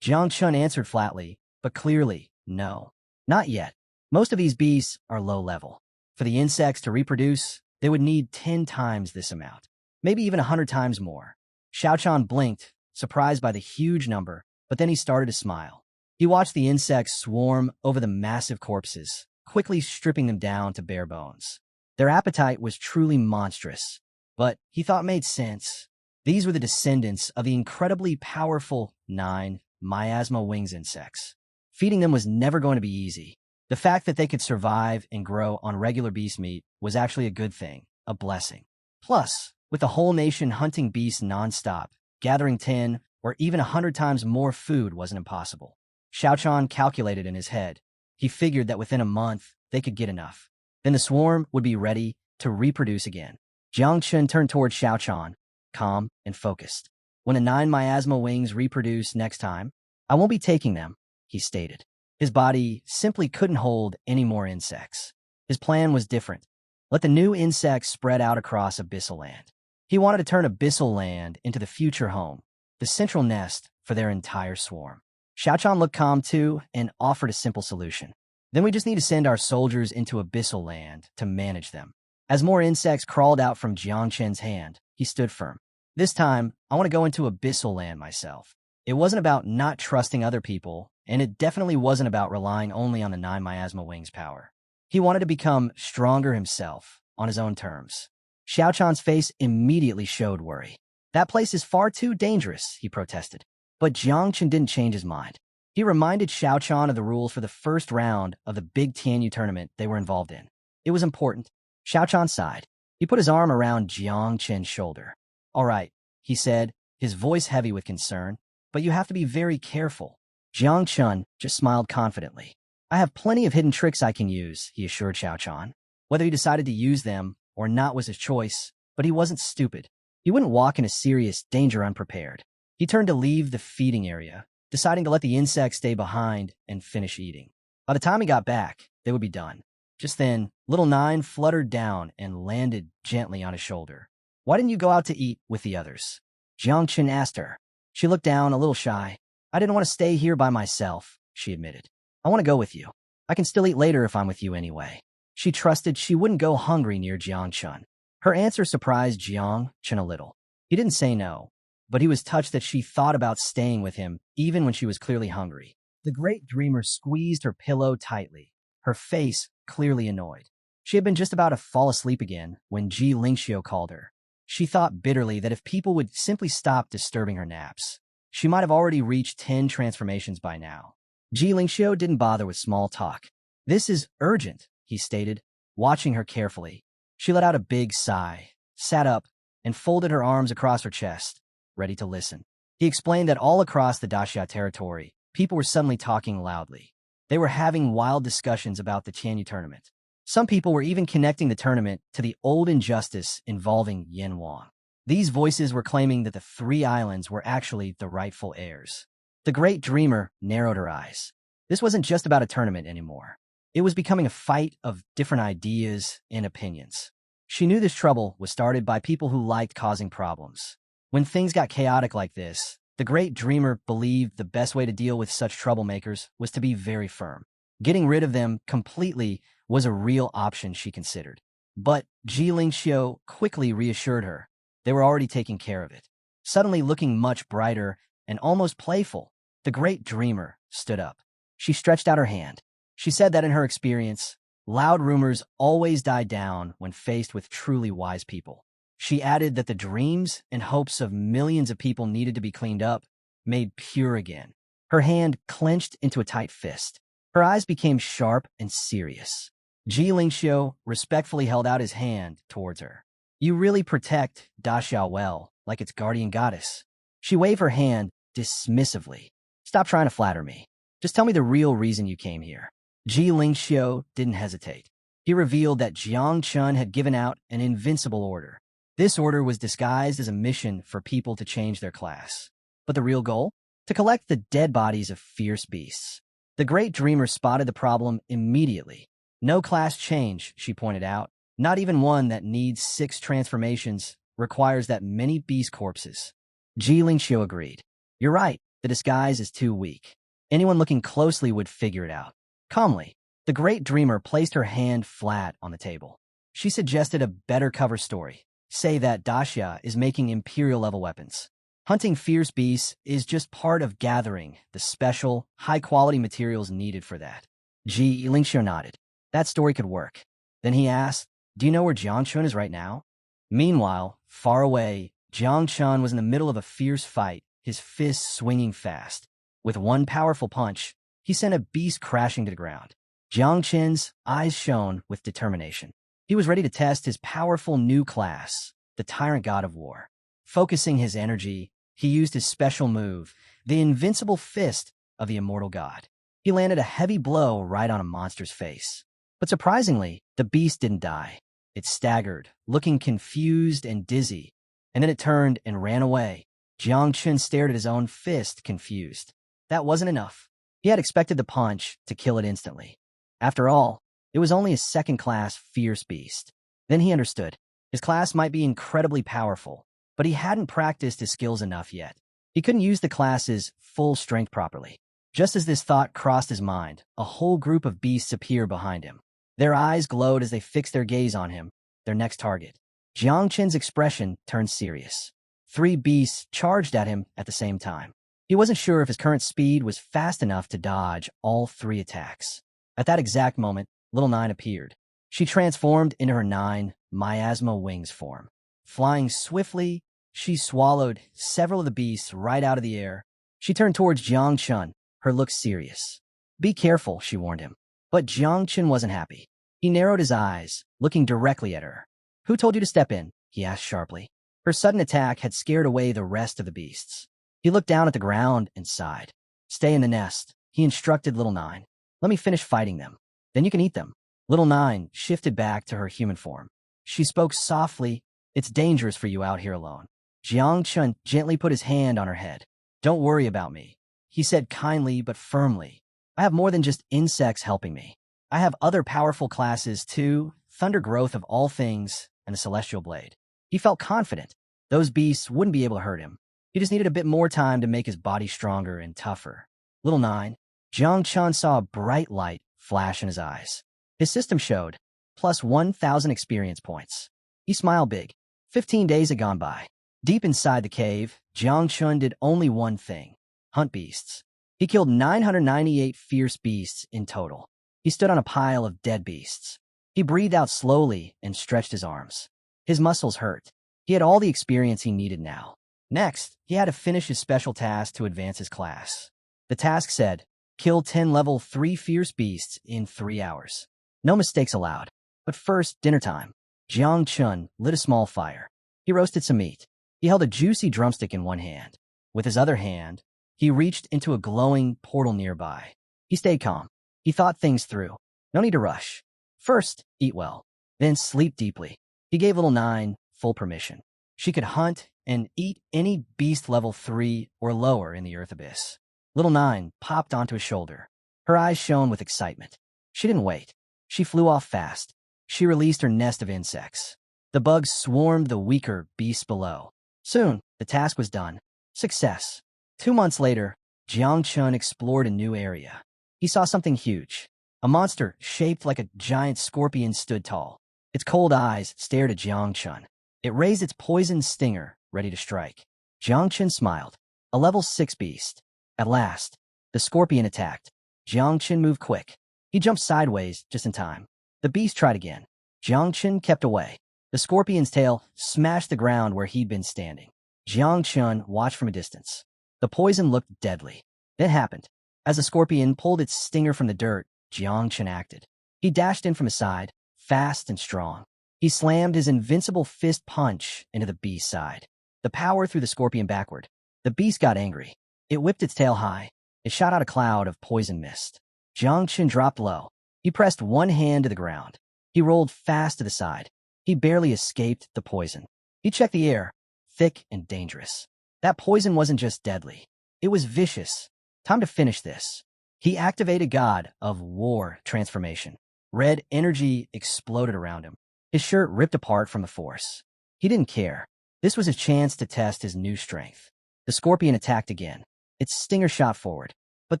S1: Jiang Chun answered flatly, but clearly, no. Not yet. Most of these beasts are low level. For the insects to reproduce, they would need 10 times this amount, maybe even 100 times more. Xiao Chan blinked, surprised by the huge number, but then he started to smile. He watched the insects swarm over the massive corpses, quickly stripping them down to bare bones. Their appetite was truly monstrous, but he thought made sense. These were the descendants of the incredibly powerful 9 miasma wings insects. Feeding them was never going to be easy. The fact that they could survive and grow on regular beast meat was actually a good thing, a blessing. Plus, with the whole nation hunting beasts nonstop, gathering 10 or even 100 times more food wasn't impossible. Xiao Chan calculated in his head. He figured that within a month, they could get enough. Then the swarm would be ready to reproduce again. Jiang Chun turned toward Xiao Chan, calm and focused. "When the 9 miasma wings reproduce next time, I won't be taking them," he stated. His body simply couldn't hold any more insects. His plan was different. Let the new insects spread out across Abyssal Land. He wanted to turn Abyssal Land into the future home, the central nest for their entire swarm. Xiao Chan looked calm too and offered a simple solution. "Then we just need to send our soldiers into Abyssal Land to manage them." As more insects crawled out from Jiang Chen's hand, he stood firm. "This time, I want to go into Abyssal Land myself." It wasn't about not trusting other people, and it definitely wasn't about relying only on the 9 miasma wings' power. He wanted to become stronger himself, on his own terms. Xiao Chan's face immediately showed worry. "That place is far too dangerous," he protested. But Jiang Chun didn't change his mind. He reminded Xiao Chan of the rules for the first round of the big Tianyu tournament they were involved in. It was important. Xiao Chan sighed. He put his arm around Jiang Chen's shoulder. "All right," he said, his voice heavy with concern, "but you have to be very careful." Jiang Chun just smiled confidently. "I have plenty of hidden tricks I can use," he assured Xiao Chan. Whether he decided to use them or not was his choice, but he wasn't stupid. He wouldn't walk into serious danger unprepared. He turned to leave the feeding area, deciding to let the insects stay behind and finish eating. By the time he got back, they would be done. Just then, Little Nine fluttered down and landed gently on his shoulder. "Why didn't you go out to eat with the others?" Jiang Chun asked her. She looked down, a little shy. "I didn't want to stay here by myself," she admitted. "I want to go with you. I can still eat later if I'm with you anyway." She trusted she wouldn't go hungry near Jiang Chun. Her answer surprised Jang Chun a little. He didn't say no, but he was touched that she thought about staying with him even when she was clearly hungry. The great dreamer squeezed her pillow tightly, her face clearly annoyed. She had been just about to fall asleep again when Ji Lingxiu called her. She thought bitterly that if people would simply stop disturbing her naps, she might have already reached 10 transformations by now. Ji Lingxiu didn't bother with small talk. "This is urgent," he stated, watching her carefully. She let out a big sigh, sat up, and folded her arms across her chest, ready to listen. He explained that all across the Daxia territory, people were suddenly talking loudly. They were having wild discussions about the Tianyu tournament. Some people were even connecting the tournament to the old injustice involving Yin Wang. These voices were claiming that the three islands were actually the rightful heirs. The great dreamer narrowed her eyes. This wasn't just about a tournament anymore. It was becoming a fight of different ideas and opinions. She knew this trouble was started by people who liked causing problems. When things got chaotic like this, the great dreamer believed the best way to deal with such troublemakers was to be very firm. Getting rid of them completely was a real option she considered. But Ji Lingxiu quickly reassured her. They were already taking care of it. Suddenly looking much brighter and almost playful, the great dreamer stood up. She stretched out her hand. She said that in her experience, loud rumors always die down when faced with truly wise people. She added that the dreams and hopes of millions of people needed to be cleaned up, made pure again. Her hand clenched into a tight fist. Her eyes became sharp and serious. Ji Lingxiu respectfully held out his hand towards her. "You really protect Daxia well, like its guardian goddess." She waved her hand dismissively. "Stop trying to flatter me. Just tell me the real reason you came here." Ji Lingxiu didn't hesitate. He revealed that Jang Chun had given out an invincible order. This order was disguised as a mission for people to change their class. But the real goal? To collect the dead bodies of fierce beasts. The great dreamer spotted the problem immediately. No class change, she pointed out, not even one that needs 6 transformations, requires that many beast corpses. Ji Lingxiu agreed. "You're right, the disguise is too weak. Anyone looking closely would figure it out." Calmly, the great dreamer placed her hand flat on the table. She suggested a better cover story. Say that Daxia is making imperial-level weapons. Hunting fierce beasts is just part of gathering the special, high-quality materials needed for that. Ji Lingxiu nodded. That story could work. Then he asked, "Do you know where Jang Chun is right now?" Meanwhile, far away, Jang Chun was in the middle of a fierce fight, his fists swinging fast. With one powerful punch, he sent a beast crashing to the ground. Jiang Chen's eyes shone with determination. He was ready to test his powerful new class, the Tyrant God of War. Focusing his energy, he used his special move, the invincible fist of the immortal god. He landed a heavy blow right on a monster's face. But surprisingly, the beast didn't die. It staggered, looking confused and dizzy, and then it turned and ran away. Jiang Chun stared at his own fist, confused. That wasn't enough. He had expected the punch to kill it instantly. After all, it was only a second-class fierce beast. Then he understood. His class might be incredibly powerful, but he hadn't practiced his skills enough yet. He couldn't use the class's full strength properly. Just as this thought crossed his mind, a whole group of beasts appeared behind him. Their eyes glowed as they fixed their gaze on him, their next target. Jiang Chen's expression turned serious. 3 beasts charged at him at the same time. He wasn't sure if his current speed was fast enough to dodge all 3 attacks. At that exact moment, Little Nine appeared. She transformed into her 9 Miasma wings form. Flying swiftly, she swallowed several of the beasts right out of the air. She turned towards Jiang Chun, her look serious. "Be careful," she warned him. But Jiang Chun wasn't happy. He narrowed his eyes, looking directly at her. "Who told you to step in?" he asked sharply. Her sudden attack had scared away the rest of the beasts. He looked down at the ground and sighed. "Stay in the nest," he instructed Little Nine. "Let me finish fighting them. Then you can eat them." Little Nine shifted back to her human form. She spoke softly. "It's dangerous for you out here alone." Jiang Chun gently put his hand on her head. "Don't worry about me," he said kindly but firmly. "I have more than just insects helping me. I have other powerful classes too, Thunder Growth of all things, and the Celestial Blade." He felt confident. Those beasts wouldn't be able to hurt him. He just needed a bit more time to make his body stronger and tougher. Little Nine. Jiang Chun saw a bright light flash in his eyes. His system showed, plus 1,000 experience points. He smiled big. 15 days had gone by. Deep inside the cave, Jang Chun did only one thing: hunt beasts. He killed 998 fierce beasts in total. He stood on a pile of dead beasts. He breathed out slowly and stretched his arms. His muscles hurt. He had all the experience he needed now. Next, he had to finish his special task to advance his class. The task said, kill 10 level 3 fierce beasts in 3 hours. No mistakes allowed. But first, dinner time. Jang Chun lit a small fire. He roasted some meat. He held a juicy drumstick in one hand. With his other hand, he reached into a glowing portal nearby. He stayed calm. He thought things through. No need to rush. First, eat well. Then sleep deeply. He gave little Nine full permission. She could hunt and eat any beast level 3 or lower in the earth abyss. Little Nine popped onto his shoulder. Her eyes shone with excitement. She didn't wait. She flew off fast. She released her nest of insects. The bugs swarmed the weaker beasts below. Soon, the task was done. Success. 2 months later, Jang Chun explored a new area. He saw something huge. A monster shaped like a giant scorpion stood tall. Its cold eyes stared at Jang Chun. It raised its poisoned stinger, ready to strike. Jang Chun smiled. A level 6 beast. At last, the scorpion attacked. Jang Chun moved quick. He jumped sideways just in time. The beast tried again. Jang Chun kept away. The scorpion's tail smashed the ground where he'd been standing. Jang Chun watched from a distance. The poison looked deadly. It happened. As the scorpion pulled its stinger from the dirt, Jang Chun acted. He dashed in from his side, fast and strong. He slammed his invincible fist punch into the beast's side. The power threw the scorpion backward. The beast got angry. It whipped its tail high. It shot out a cloud of poison mist. Jang Chun dropped low. He pressed one hand to the ground. He rolled fast to the side. He barely escaped the poison. He checked the air, thick and dangerous. That poison wasn't just deadly. It was vicious. Time to finish this. He activated God of War transformation. Red energy exploded around him. His shirt ripped apart from the force. He didn't care. This was his chance to test his new strength. The scorpion attacked again. Its stinger shot forward. But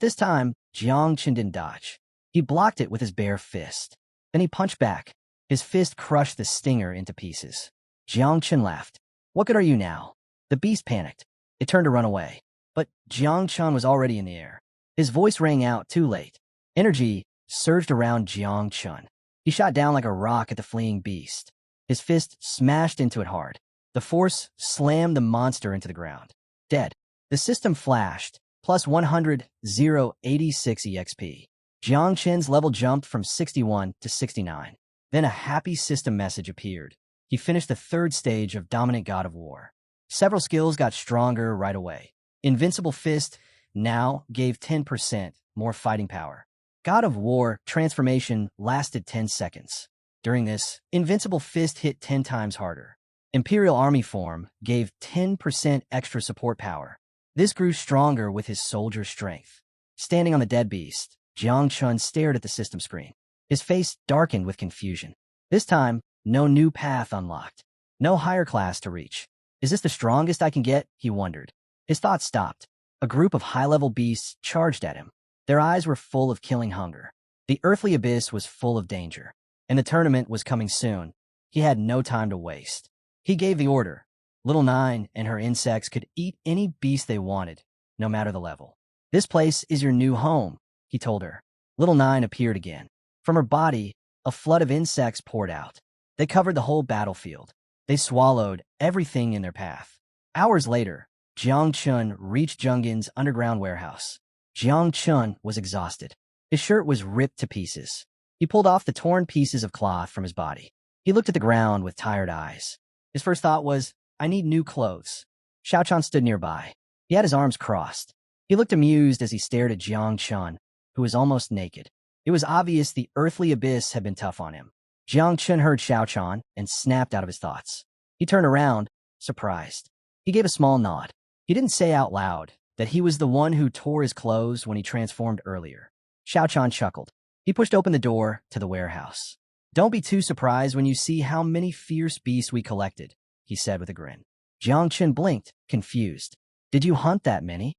S1: this time, Jang Chun didn't dodge. He blocked it with his bare fist. Then he punched back. His fist crushed the stinger into pieces. Jang Chun laughed. What good are you now? The beast panicked. It turned to run away. But Jang Chun was already in the air. His voice rang out too late. Energy surged around Jang Chun. He shot down like a rock at the fleeing beast. His fist smashed into it hard. The force slammed the monster into the ground. Dead. The system flashed. Plus 100, 086 EXP. Jang Chun's level jumped from 61 to 69. Then a happy system message appeared. He finished the 3rd stage of Dominant God of War. Several skills got stronger right away. Invincible Fist now gave 10% more fighting power. God of War transformation lasted 10 seconds. During this, Invincible Fist hit 10 times harder. Imperial Army form gave 10% extra support power. This grew stronger with his soldier strength. Standing on the dead beast, Jang Chun stared at the system screen. His face darkened with confusion. This time, no new path unlocked. No higher class to reach. Is this the strongest I can get? He wondered. His thoughts stopped. A group of high-level beasts charged at him. Their eyes were full of killing hunger. The earthly abyss was full of danger. And the tournament was coming soon. He had no time to waste. He gave the order. Little Nine and her insects could eat any beast they wanted, no matter the level. This place is your new home, he told her. Little Nine appeared again. From her body, a flood of insects poured out. They covered the whole battlefield. They swallowed everything in their path. Hours later, Jang Chun reached Jungin's underground warehouse. Jang Chun was exhausted. His shirt was ripped to pieces. He pulled off the torn pieces of cloth from his body. He looked at the ground with tired eyes. His first thought was, I need new clothes. Xiao Chan stood nearby. He had his arms crossed. He looked amused as he stared at Jang Chun, who was almost naked. It was obvious the earthly abyss had been tough on him. Jang Chun heard Xiao Chan and snapped out of his thoughts. He turned around, surprised. He gave a small nod. He didn't say out loud that he was the one who tore his clothes when he transformed earlier. Xiao Chan chuckled. He pushed open the door to the warehouse. Don't be too surprised when you see how many fierce beasts we collected, he said with a grin. Jang Chun blinked, confused. Did you hunt that many?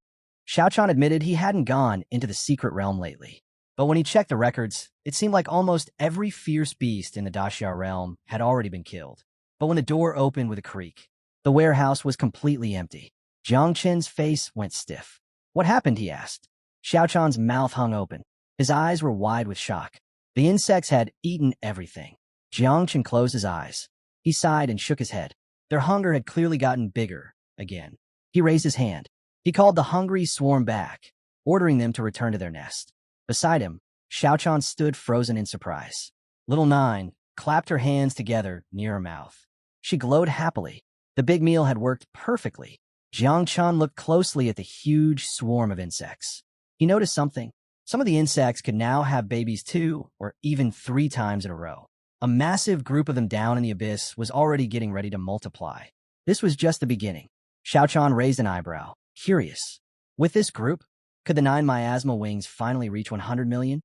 S1: Xiao Chan admitted he hadn't gone into the secret realm lately. But when he checked the records, it seemed like almost every fierce beast in the Daxia realm had already been killed. But when the door opened with a creak, the warehouse was completely empty. Jang Chun's face went stiff. What happened, he asked. Xiao Chan's mouth hung open. His eyes were wide with shock. The insects had eaten everything. Jang Chun closed his eyes. He sighed and shook his head. Their hunger had clearly gotten bigger again. He raised his hand. He called the hungry swarm back, ordering them to return to their nest. Beside him, Xiao Chan stood frozen in surprise. Little Nine clapped her hands together near her mouth. She glowed happily. The big meal had worked perfectly. Jiang Chun looked closely at the huge swarm of insects. He noticed something. Some of the insects could now have babies 2 or even 3 times in a row. A massive group of them down in the abyss was already getting ready to multiply. This was just the beginning. Xiao Chan raised an eyebrow, curious. With this group, could the 9 miasma wings finally reach 100 million?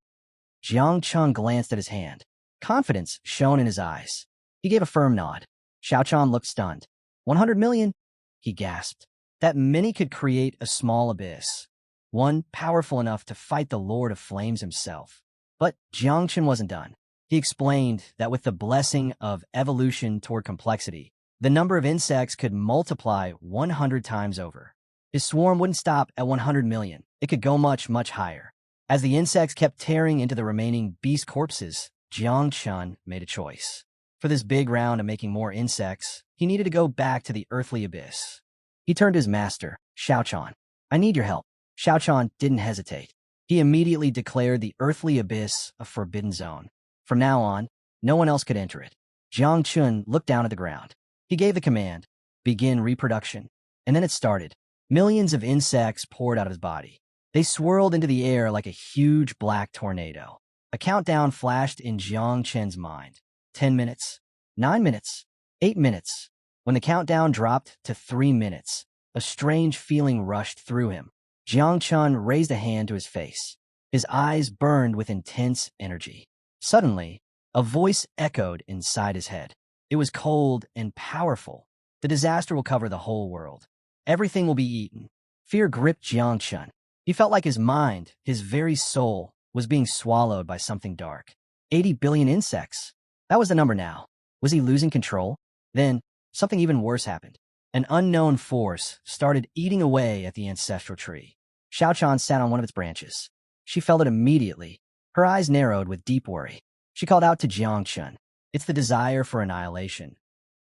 S1: Jiang Chun glanced at his hand. Confidence shone in his eyes. He gave a firm nod. Xiao Chan looked stunned. 100 million? He gasped. That many could create a small abyss. One powerful enough to fight the Lord of Flames himself. But Jiang Chun wasn't done. He explained that with the blessing of evolution toward complexity, the number of insects could multiply 100 times over. His swarm wouldn't stop at 100 million. It could go much, much higher. As the insects kept tearing into the remaining beast corpses, Jiang Chun made a choice. For this big round of making more insects, he needed to go back to the earthly abyss. He turned to his master, Xiao Chan. I need your help. Xiao Chan didn't hesitate. He immediately declared the earthly abyss a forbidden zone. From now on, no one else could enter it. Jiang Chun looked down at the ground. He gave the command, begin reproduction. And then it started. Millions of insects poured out of his body. They swirled into the air like a huge black tornado. A countdown flashed in Jiang Chun's mind. 10 minutes, 9 minutes, 8 minutes. When the countdown dropped to 3 minutes, a strange feeling rushed through him. Jiang Chun raised a hand to his face. His eyes burned with intense energy. Suddenly, a voice echoed inside his head. It was cold and powerful. The disaster will cover the whole world. Everything will be eaten. Fear gripped Jiang Chun. He felt like his mind, his very soul, was being swallowed by something dark. 80 billion insects. That was the number now. Was he losing control? Then, something even worse happened. An unknown force started eating away at the ancestral tree. Xiao Chan sat on one of its branches. She felt it immediately. Her eyes narrowed with deep worry. She called out to Jiang Chun. It's the desire for annihilation.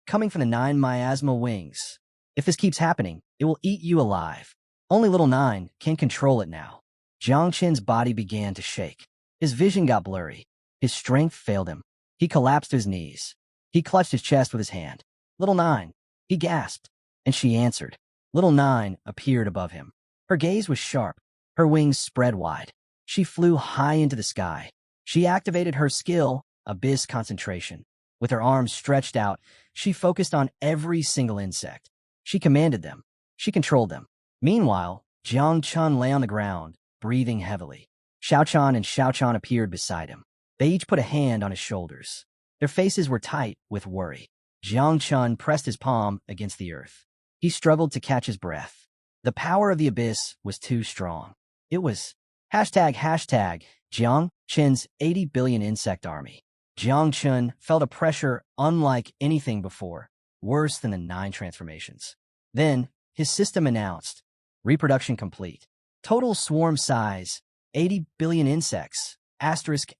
S1: Coming from the 9 miasma wings. If this keeps happening, it will eat you alive. Only little 9 can control it now. Jiang Chun's body began to shake. His vision got blurry. His strength failed him. He collapsed to his knees. He clutched his chest with his hand. Little 9, he gasped. And she answered. Little 9 appeared above him. Her gaze was sharp. Her wings spread wide. She flew high into the sky. She activated her skill, Abyss Concentration. With her arms stretched out, she focused on every single insect. She commanded them. She controlled them. Meanwhile, Jiang Chun lay on the ground, breathing heavily. Xiao Chan and Xiao Chan appeared beside him. They each put a hand on his shoulders. Their faces were tight with worry. Jiang Chun pressed his palm against the earth. He struggled to catch his breath. The power of the abyss was too strong. It was hashtag Jiang Chun's 80 billion insect army. Jiang Chun felt a pressure unlike anything before, worse than the 9 transformations. Then, his system announced, reproduction complete. Total swarm size, 80 billion insects, asterisk.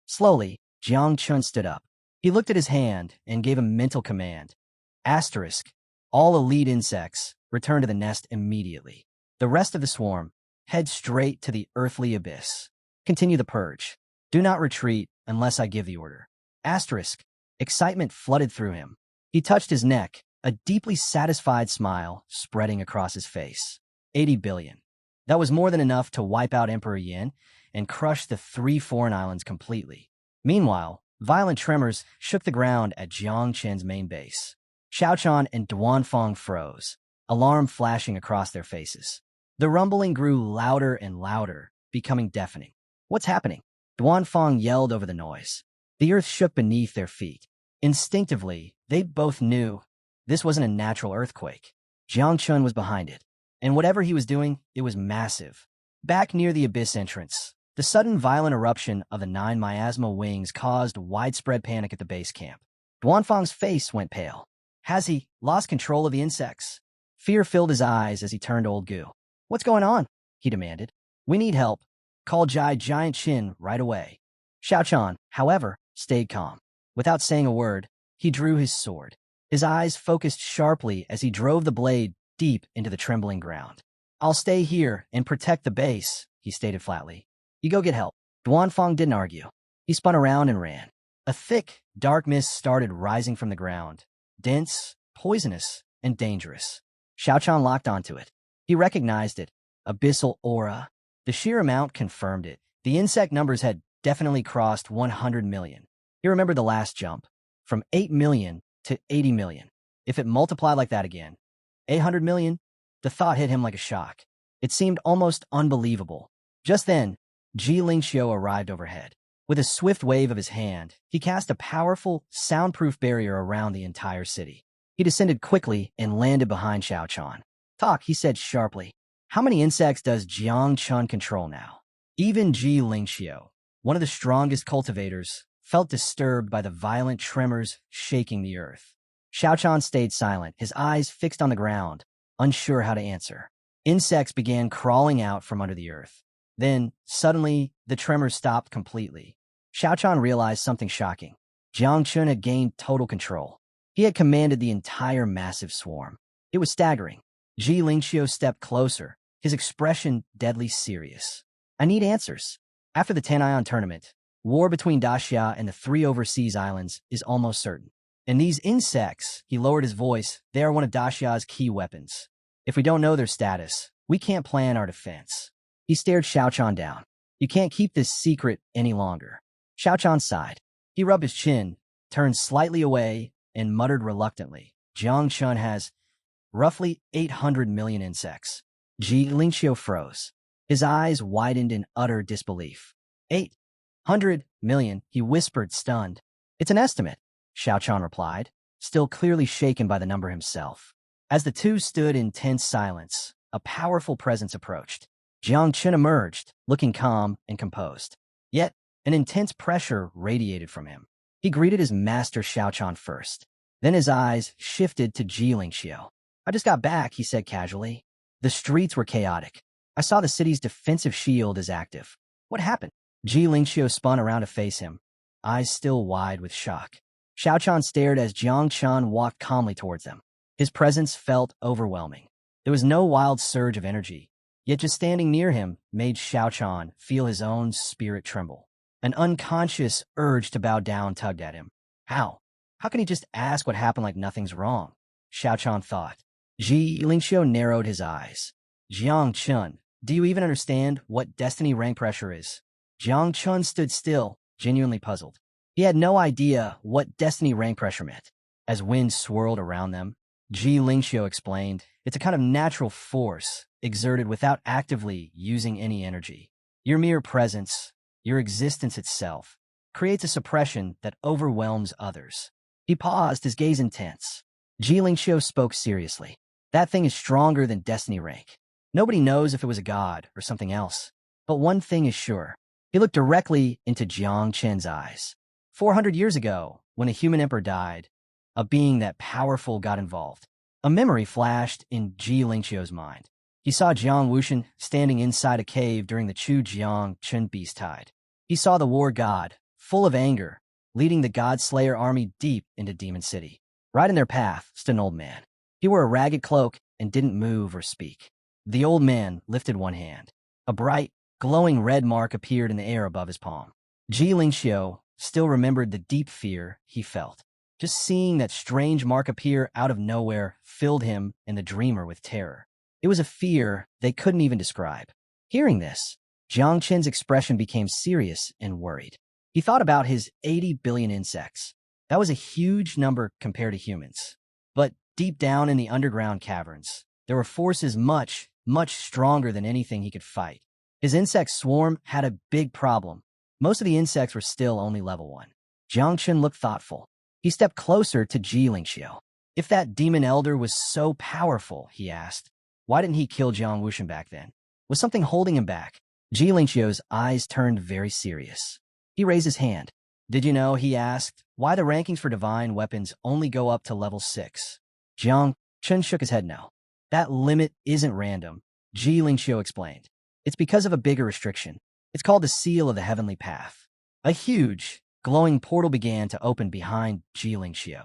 S1: Slowly, Jiang Chun stood up. He looked at his hand and gave a mental command. Asterisk. All elite insects return to the nest immediately. The rest of the swarm, head straight to the earthly abyss. Continue the purge. Do not retreat unless I give the order. Asterisk. Excitement flooded through him. He touched his neck, a deeply satisfied smile spreading across his face. 80 billion. That was more than enough to wipe out Emperor Yin and crush the 3 foreign islands completely. Meanwhile, violent tremors shook the ground at Jiang Chun's main base. Xiao Chan and Duanfang froze, alarm flashing across their faces. The rumbling grew louder and louder, becoming deafening. What's happening? Duanfang yelled over the noise. The earth shook beneath their feet. Instinctively, they both knew this wasn't a natural earthquake. Jiang Chun was behind it, and whatever he was doing, it was massive. Back near the abyss entrance, the sudden violent eruption of the 9 miasma wings caused widespread panic at the base camp. Duanfang's face went pale. Has he lost control of the insects? Fear filled his eyes as he turned to old Gu. What's going on? He demanded. We need help. Call Giant Chin right away. Xiaochan, however, stayed calm. Without saying a word, he drew his sword. His eyes focused sharply as he drove the blade deep into the trembling ground. I'll stay here and protect the base, he stated flatly. You go get help. Duanfang didn't argue. He spun around and ran. A thick, dark mist started rising from the ground. Dense, poisonous, and dangerous. Xiaochan locked onto it. He recognized it. Abyssal aura. The sheer amount confirmed it. The insect numbers had definitely crossed 100 million. He remembered the last jump. From 8 million to 80 million. If it multiplied like that again. 800 million? The thought hit him like a shock. It seemed almost unbelievable. Just then, Ji Lingxiu arrived overhead. With a swift wave of his hand, he cast a powerful, soundproof barrier around the entire city. He descended quickly and landed behind Xiaochan. Talk, he said sharply. How many insects does Jang Chun control now? Even Ji Lingxiu, one of the strongest cultivators, felt disturbed by the violent tremors shaking the earth. Xiaochan stayed silent, his eyes fixed on the ground, unsure how to answer. Insects began crawling out from under the earth. Then, suddenly, the tremors stopped completely. Xiaochan realized something shocking. Jang Chun had gained total control. He had commanded the entire massive swarm. It was staggering. Ji Lingxiu stepped closer, his expression deadly serious. I need answers. After the Tanion tournament, war between Daxia and the 3 overseas islands is almost certain. And these insects, he lowered his voice, they are one of Daxia's key weapons. If we don't know their status, we can't plan our defense. He stared Xiaochan down. You can't keep this secret any longer. Xiaochan sighed. He rubbed his chin, turned slightly away, and muttered reluctantly. Jang Chun has roughly 800 million insects. Ji Lingxiu froze. His eyes widened in utter disbelief. 800 million, he whispered, stunned. It's an estimate, Xiaochan replied, still clearly shaken by the number himself. As the two stood in tense silence, a powerful presence approached. Jang Chun emerged, looking calm and composed. Yet, an intense pressure radiated from him. He greeted his master Xiaochan first. Then his eyes shifted to Ji Lingxiu. I just got back, he said casually. The streets were chaotic. I saw the city's defensive shield is active. What happened? Ji Lingxiu spun around to face him, eyes still wide with shock. Xiaochan stared as Jang Chun walked calmly towards them. His presence felt overwhelming. There was no wild surge of energy, yet just standing near him made Xiaochan feel his own spirit tremble. An unconscious urge to bow down tugged at him. How? How can he just ask what happened like nothing's wrong? Xiaochan thought. Ji Lingxiu narrowed his eyes. Jiang Chun, do you even understand what destiny rank pressure is? Jiang Chun stood still, genuinely puzzled. He had no idea what destiny rank pressure meant. As wind swirled around them, Ji Lingxiu explained, it's a kind of natural force exerted without actively using any energy. Your mere presence, your existence itself, creates a suppression that overwhelms others. He paused, his gaze intense. Ji Lingxiu spoke seriously. That thing is stronger than destiny rank. Nobody knows if it was a god or something else. But one thing is sure. He looked directly into Jiang Chen's eyes. 400 years ago, when a human emperor died, a being that powerful got involved. A memory flashed in Ji Lingxiu's mind. He saw Jiang Wuxian standing inside a cave during the Chu Jiang Chun Beast Tide. He saw the war god, full of anger, leading the God Slayer army deep into Demon City. Right in their path stood an old man. He wore a ragged cloak and didn't move or speak. The old man lifted one hand. A bright, glowing red mark appeared in the air above his palm. Ji Lingxiu still remembered the deep fear he felt. Just seeing that strange mark appear out of nowhere filled him and the dreamer with terror. It was a fear they couldn't even describe. Hearing this, Jiang Chen's expression became serious and worried. He thought about his 80 billion insects. That was a huge number compared to humans. But deep down in the underground caverns, there were forces much, much stronger than anything he could fight. His insect swarm had a big problem. Most of the insects were still only level 1. Jiang Chun looked thoughtful. He stepped closer to Ji Lingxiu. If that demon elder was so powerful, he asked, why didn't he kill Jiang Wuxian back then? Was something holding him back? Ji Lingxiu's eyes turned very serious. He raised his hand. Did you know, he asked, why the rankings for divine weapons only go up to level 6? Jang Chun shook his head no. That limit isn't random, Ji Lingxiu explained. It's because of a bigger restriction. It's called the Seal of the Heavenly Path. A huge, glowing portal began to open behind Ji Lingxiu.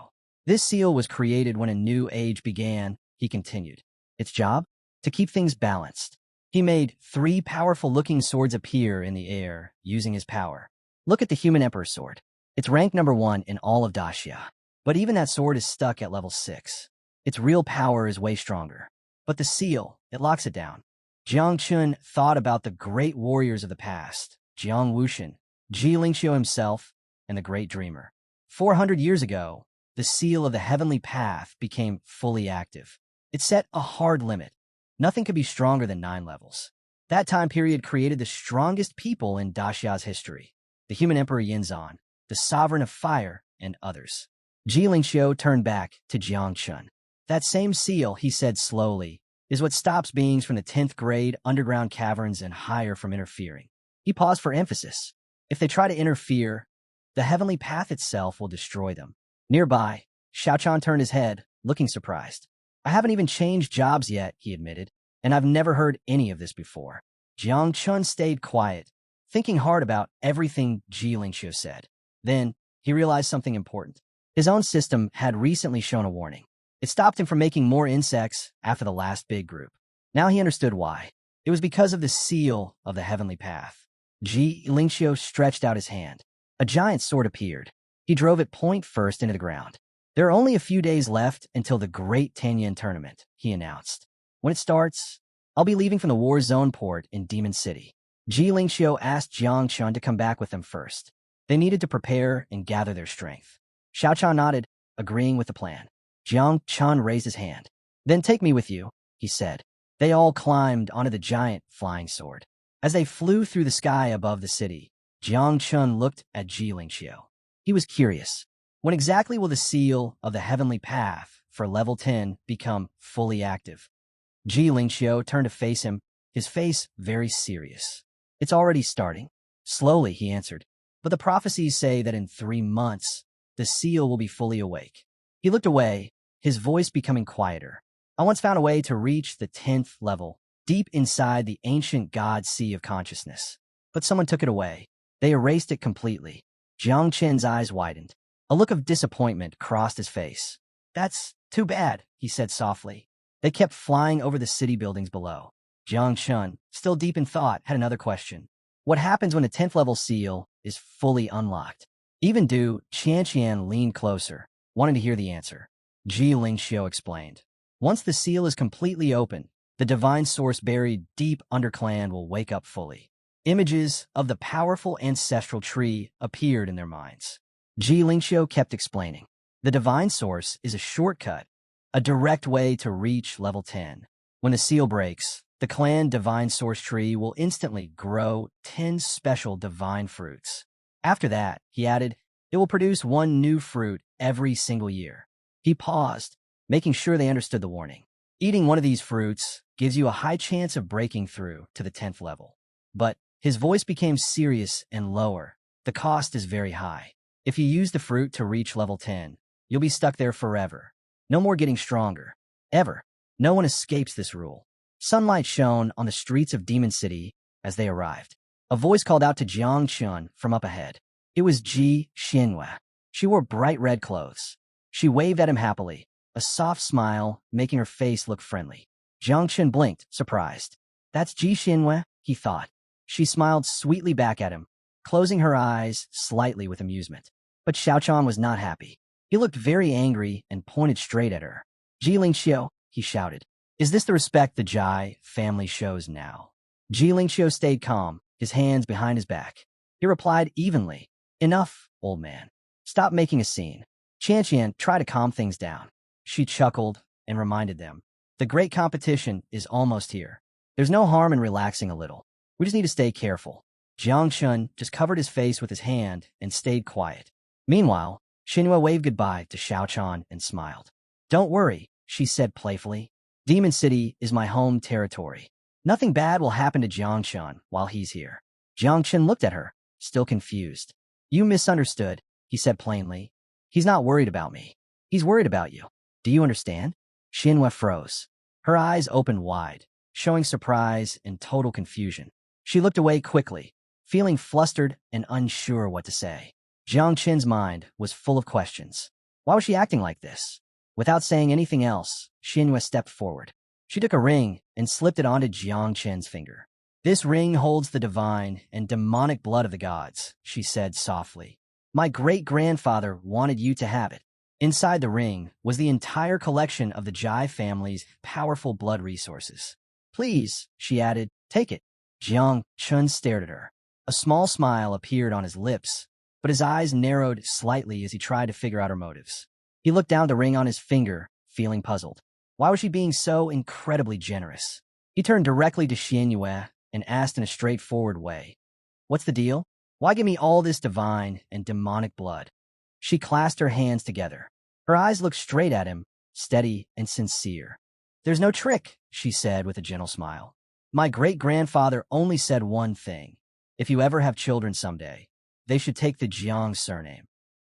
S1: This seal was created when a new age began, he continued. Its job? To keep things balanced. He made 3 powerful-looking swords appear in the air using his power. Look at the Human Emperor's sword. It's ranked number 1 in all of Daxia. But even that sword is stuck at level 6. Its real power is way stronger. But the seal, it locks it down. Jang Chun thought about the great warriors of the past, Jiang Wuxian, Ji Lingxiu himself, and the Great Dreamer. 400 years ago, the Seal of the Heavenly Path became fully active. It set a hard limit. Nothing could be stronger than 9 levels. That time period created the strongest people in Daxia's history. The Human Emperor Yinzan, the Sovereign of Fire, and others. Ji Lingxiu turned back to Jiang Chun. That same seal, he said slowly, is what stops beings from the 10th grade underground caverns and higher from interfering. He paused for emphasis. If they try to interfere, the heavenly path itself will destroy them. Nearby, Xiaochan turned his head, looking surprised. I haven't even changed jobs yet, he admitted, and I've never heard any of this before. Jiang Chun stayed quiet, thinking hard about everything Ji Lingxiu said. Then, he realized something important. His own system had recently shown a warning. It stopped him from making more insects after the last big group. Now he understood why. It was because of the seal of the heavenly path. Ji Lingxiu stretched out his hand. A giant sword appeared. He drove it point first into the ground. There are only a few days left until the Great Tanyan Tournament, he announced. When it starts, I'll be leaving from the war zone port in Demon City. Ji Lingxiu asked Jiang Chun to come back with them first. They needed to prepare and gather their strength. Xiaochan nodded, agreeing with the plan. Jiang Chun raised his hand. Then take me with you, he said. They all climbed onto the giant flying sword. As they flew through the sky above the city, Jiang Chun looked at Ji Lingxiu. He was curious. When exactly will the seal of the heavenly path for level 10 become fully active? Ji Lingxiu turned to face him, his face very serious. It's already starting. Slowly, he answered. But the prophecies say that in 3 months, the seal will be fully awake. He looked away, his voice becoming quieter. I once found a way to reach the 10th level, deep inside the ancient god sea of consciousness. But someone took it away. They erased it completely. Jiang Chen's eyes widened. A look of disappointment crossed his face. That's too bad, he said softly. They kept flying over the city buildings below. Jiang Chun, still deep in thought, had another question. What happens when the 10th level seal is fully unlocked? Even Du Qianqian leaned closer, wanting to hear the answer. Ji Lingxiu explained. Once the seal is completely open, the divine source buried deep under Clan will wake up fully. Images of the powerful ancestral tree appeared in their minds. Ji Lingxiu kept explaining. The divine source is a shortcut, a direct way to reach level 10. When the seal breaks, the clan divine source tree will instantly grow 10 special divine fruits. After that, he added, it will produce 1 new fruit every single year. He paused, making sure they understood the warning. Eating one of these fruits gives you a high chance of breaking through to the 10th level. But his voice became serious and lower. The cost is very high. If you use the fruit to reach level 10, you'll be stuck there forever. No more getting stronger. Ever. No one escapes this rule. Sunlight shone on the streets of Demon City as they arrived. A voice called out to Jiang Chun from up ahead. It was Ji Xinhua. She wore bright red clothes. She waved at him happily, a soft smile making her face look friendly. Jiang Chun blinked, surprised. That's Ji Xinhua, he thought. She smiled sweetly back at him, closing her eyes slightly with amusement. But Xiaochan was not happy. He looked very angry and pointed straight at her. Ji Lingxiu, he shouted. Is this the respect the Jai family shows now? Ji Lingxiu stayed calm, his hands behind his back. He replied evenly. Enough, old man. Stop making a scene. Qianqian, try to calm things down. She chuckled and reminded them. The great competition is almost here. There's no harm in relaxing a little. We just need to stay careful. Jiang Chun just covered his face with his hand and stayed quiet. Meanwhile, Xinhua waved goodbye to Xiaochan and smiled. Don't worry, she said playfully. Demon City is my home territory. Nothing bad will happen to Jiang Chun while he's here. Jiang Chun looked at her, still confused. You misunderstood, he said plainly. He's not worried about me. He's worried about you. Do you understand? Xianhua froze. Her eyes opened wide, showing surprise and total confusion. She looked away quickly, feeling flustered and unsure what to say. Jiang Qin's mind was full of questions. Why was she acting like this? Without saying anything else, Xianhua stepped forward. She took a ring and slipped it onto Jiang Qin's finger. This ring holds the divine and demonic blood of the gods, she said softly. My great-grandfather wanted you to have it. Inside the ring was the entire collection of the Jai family's powerful blood resources. Please, she added, take it. Jiang Chun stared at her. A small smile appeared on his lips, but his eyes narrowed slightly as he tried to figure out her motives. He looked down at the ring on his finger, feeling puzzled. Why was she being so incredibly generous? He turned directly to Xianhua and asked in a straightforward way, What's the deal? Why give me all this divine and demonic blood? She clasped her hands together. Her eyes looked straight at him, steady and sincere. There's no trick, she said with a gentle smile. My great-grandfather only said one thing. If you ever have children someday, they should take the Jiang surname.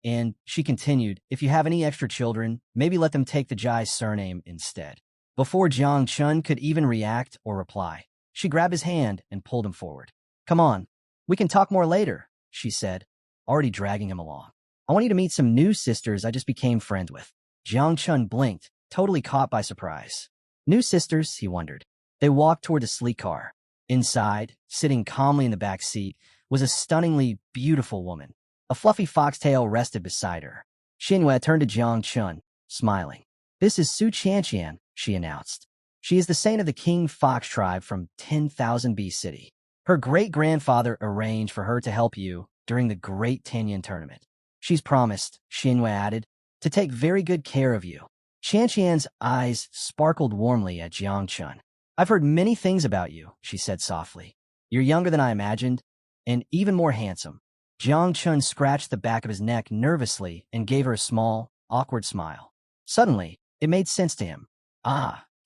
S1: And, she continued, if you have any extra children, maybe let them take the Jai surname instead. Before Jiang Chun could even react or reply, she grabbed his hand and pulled him forward. Come on, we can talk more later, she said, already dragging him along. I want you to meet some new sisters I just became friends with. Jiang Chun blinked, totally caught by surprise. New sisters, he wondered. They walked toward the sleek car. Inside, sitting calmly in the back seat, was a stunningly beautiful woman. A fluffy foxtail rested beside her. Xianhua turned to Jiang Chun, smiling. This is Su Qianqian, she announced. She is the saint of the King Fox tribe from 10,000 B City. Her great-grandfather arranged for her to help you during the Great Tianyan tournament. She's promised, Xianhua added, to take very good care of you. Qianqian's eyes sparkled warmly at Jiang Chun. I've heard many things about you, she said softly. You're younger than I imagined, and even more handsome. Jiang Chun scratched the back of his neck nervously and gave her a small, awkward smile. Suddenly, it made sense to him.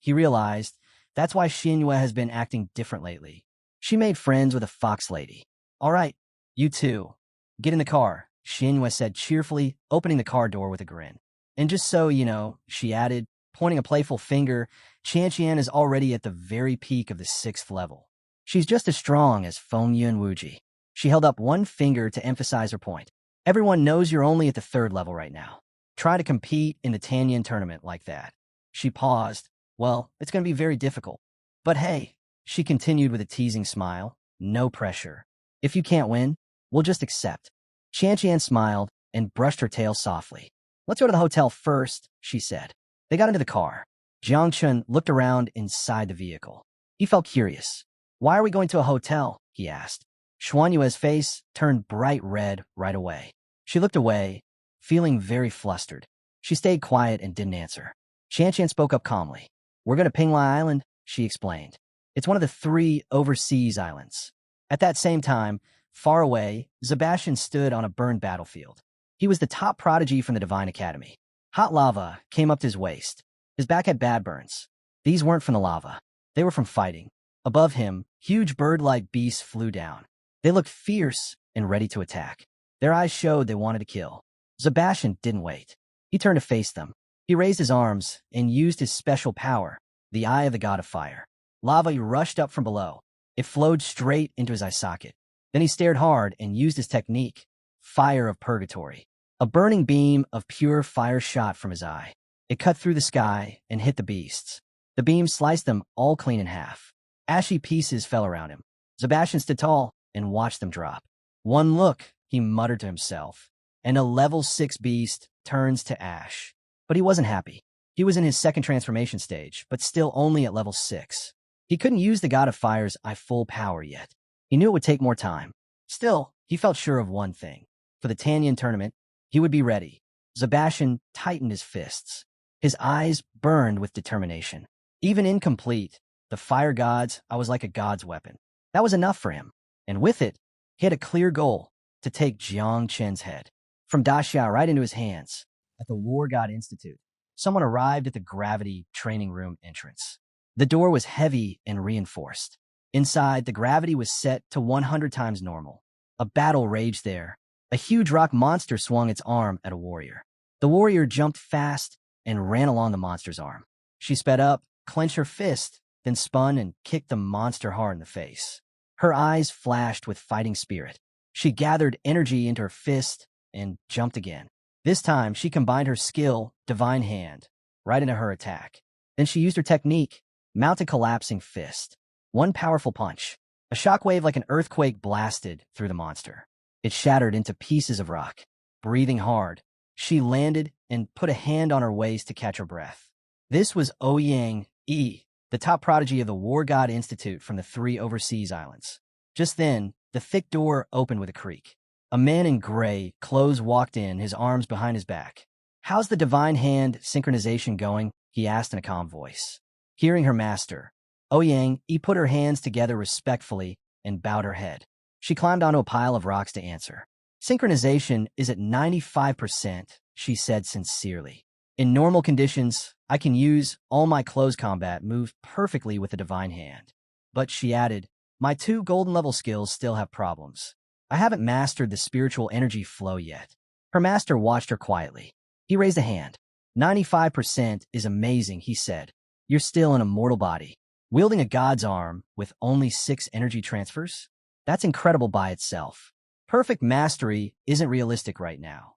S1: He realized, that's why Xianhua has been acting different lately. She made friends with a fox lady. All right, you two. Get in the car, Xianhua said cheerfully, opening the car door with a grin. And just so you know, she added, pointing a playful finger, Qianqian is already at the very peak of the 6th level. She's just as strong as Feng Yun Wuji. She held up one finger to emphasize her point. Everyone knows you're only at the 3rd level right now. Try to compete in the Tianyan tournament like that. She paused. Well, it's going to be very difficult. But hey, she continued with a teasing smile, no pressure. If you can't win, we'll just accept. Qianqian smiled and brushed her tail softly. Let's go to the hotel first, she said. They got into the car. Jiang Chun looked around inside the vehicle. He felt curious. Why are we going to a hotel? He asked. Xuanyue's face turned bright red right away. She looked away, feeling very flustered. She stayed quiet and didn't answer. Qianqian spoke up calmly. We're going to Pinglai Island, she explained. It's one of the 3 overseas islands. At that same time, far away, Sebastian stood on a burned battlefield. He was the top prodigy from the Divine Academy. Hot lava came up to his waist. His back had bad burns. These weren't from the lava. They were from fighting. Above him, huge bird-like beasts flew down. They looked fierce and ready to attack. Their eyes showed they wanted to kill. Sebastian didn't wait. He turned to face them. He raised his arms and used his special power, the Eye of the God of Fire. Lava rushed up from below. It flowed straight into his eye socket. Then he stared hard and used his technique, Fire of Purgatory. A burning beam of pure fire shot from his eye. It cut through the sky and hit the beasts. The beam sliced them all clean in half. Ashy pieces fell around him. Sebastian stood tall and watched them drop. One look, he muttered to himself, and a level 6 beast turns to ash. But he wasn't happy. He was in his 2nd transformation stage, but still only at level 6. He couldn't use the God of Fire's eye full power yet. He knew it would take more time. Still, he felt sure of one thing. For the Tianyan tournament, he would be ready. Sebastian tightened his fists. His eyes burned with determination. Even incomplete, the fire gods, I was like a god's weapon. That was enough for him. And with it, he had a clear goal, to take Jiang Chen's head. From Daxia right into his hands. At the War God Institute, someone arrived at the gravity training room entrance. The door was heavy and reinforced. Inside, the gravity was set to 100 times normal. A battle raged there, A huge rock monster swung its arm at a warrior. The warrior jumped fast and ran along the monster's arm. She sped up, clenched her fist, then spun and kicked the monster hard in the face. Her eyes flashed with fighting spirit. She gathered energy into her fist and jumped again. This time, she combined her skill, Divine Hand, right into her attack. Then she used her technique, Mounted Collapsing Fist. One powerful punch. A shockwave like an earthquake blasted through the monster. It shattered into pieces of rock. Breathing hard, she landed and put a hand on her waist to catch her breath. This was Ouyang Yi, the top prodigy of the War God Institute from the 3 overseas islands. Just then, the thick door opened with a creak. A man in gray clothes walked in, his arms behind his back. "How's the Divine Hand synchronization going?" he asked in a calm voice. Hearing her master, Ouyang Yi put her hands together respectfully and bowed her head. She climbed onto a pile of rocks to answer. "Synchronization is at 95%, she said sincerely. "In normal conditions, I can use all my close combat moves perfectly with the Divine Hand. But," she added, "my 2 golden level skills still have problems. I haven't mastered the spiritual energy flow yet." Her master watched her quietly. He raised a hand. 95% is amazing, he said. "You're still an immortal body. Wielding a god's arm with only 6 energy transfers? That's incredible by itself. Perfect mastery isn't realistic right now."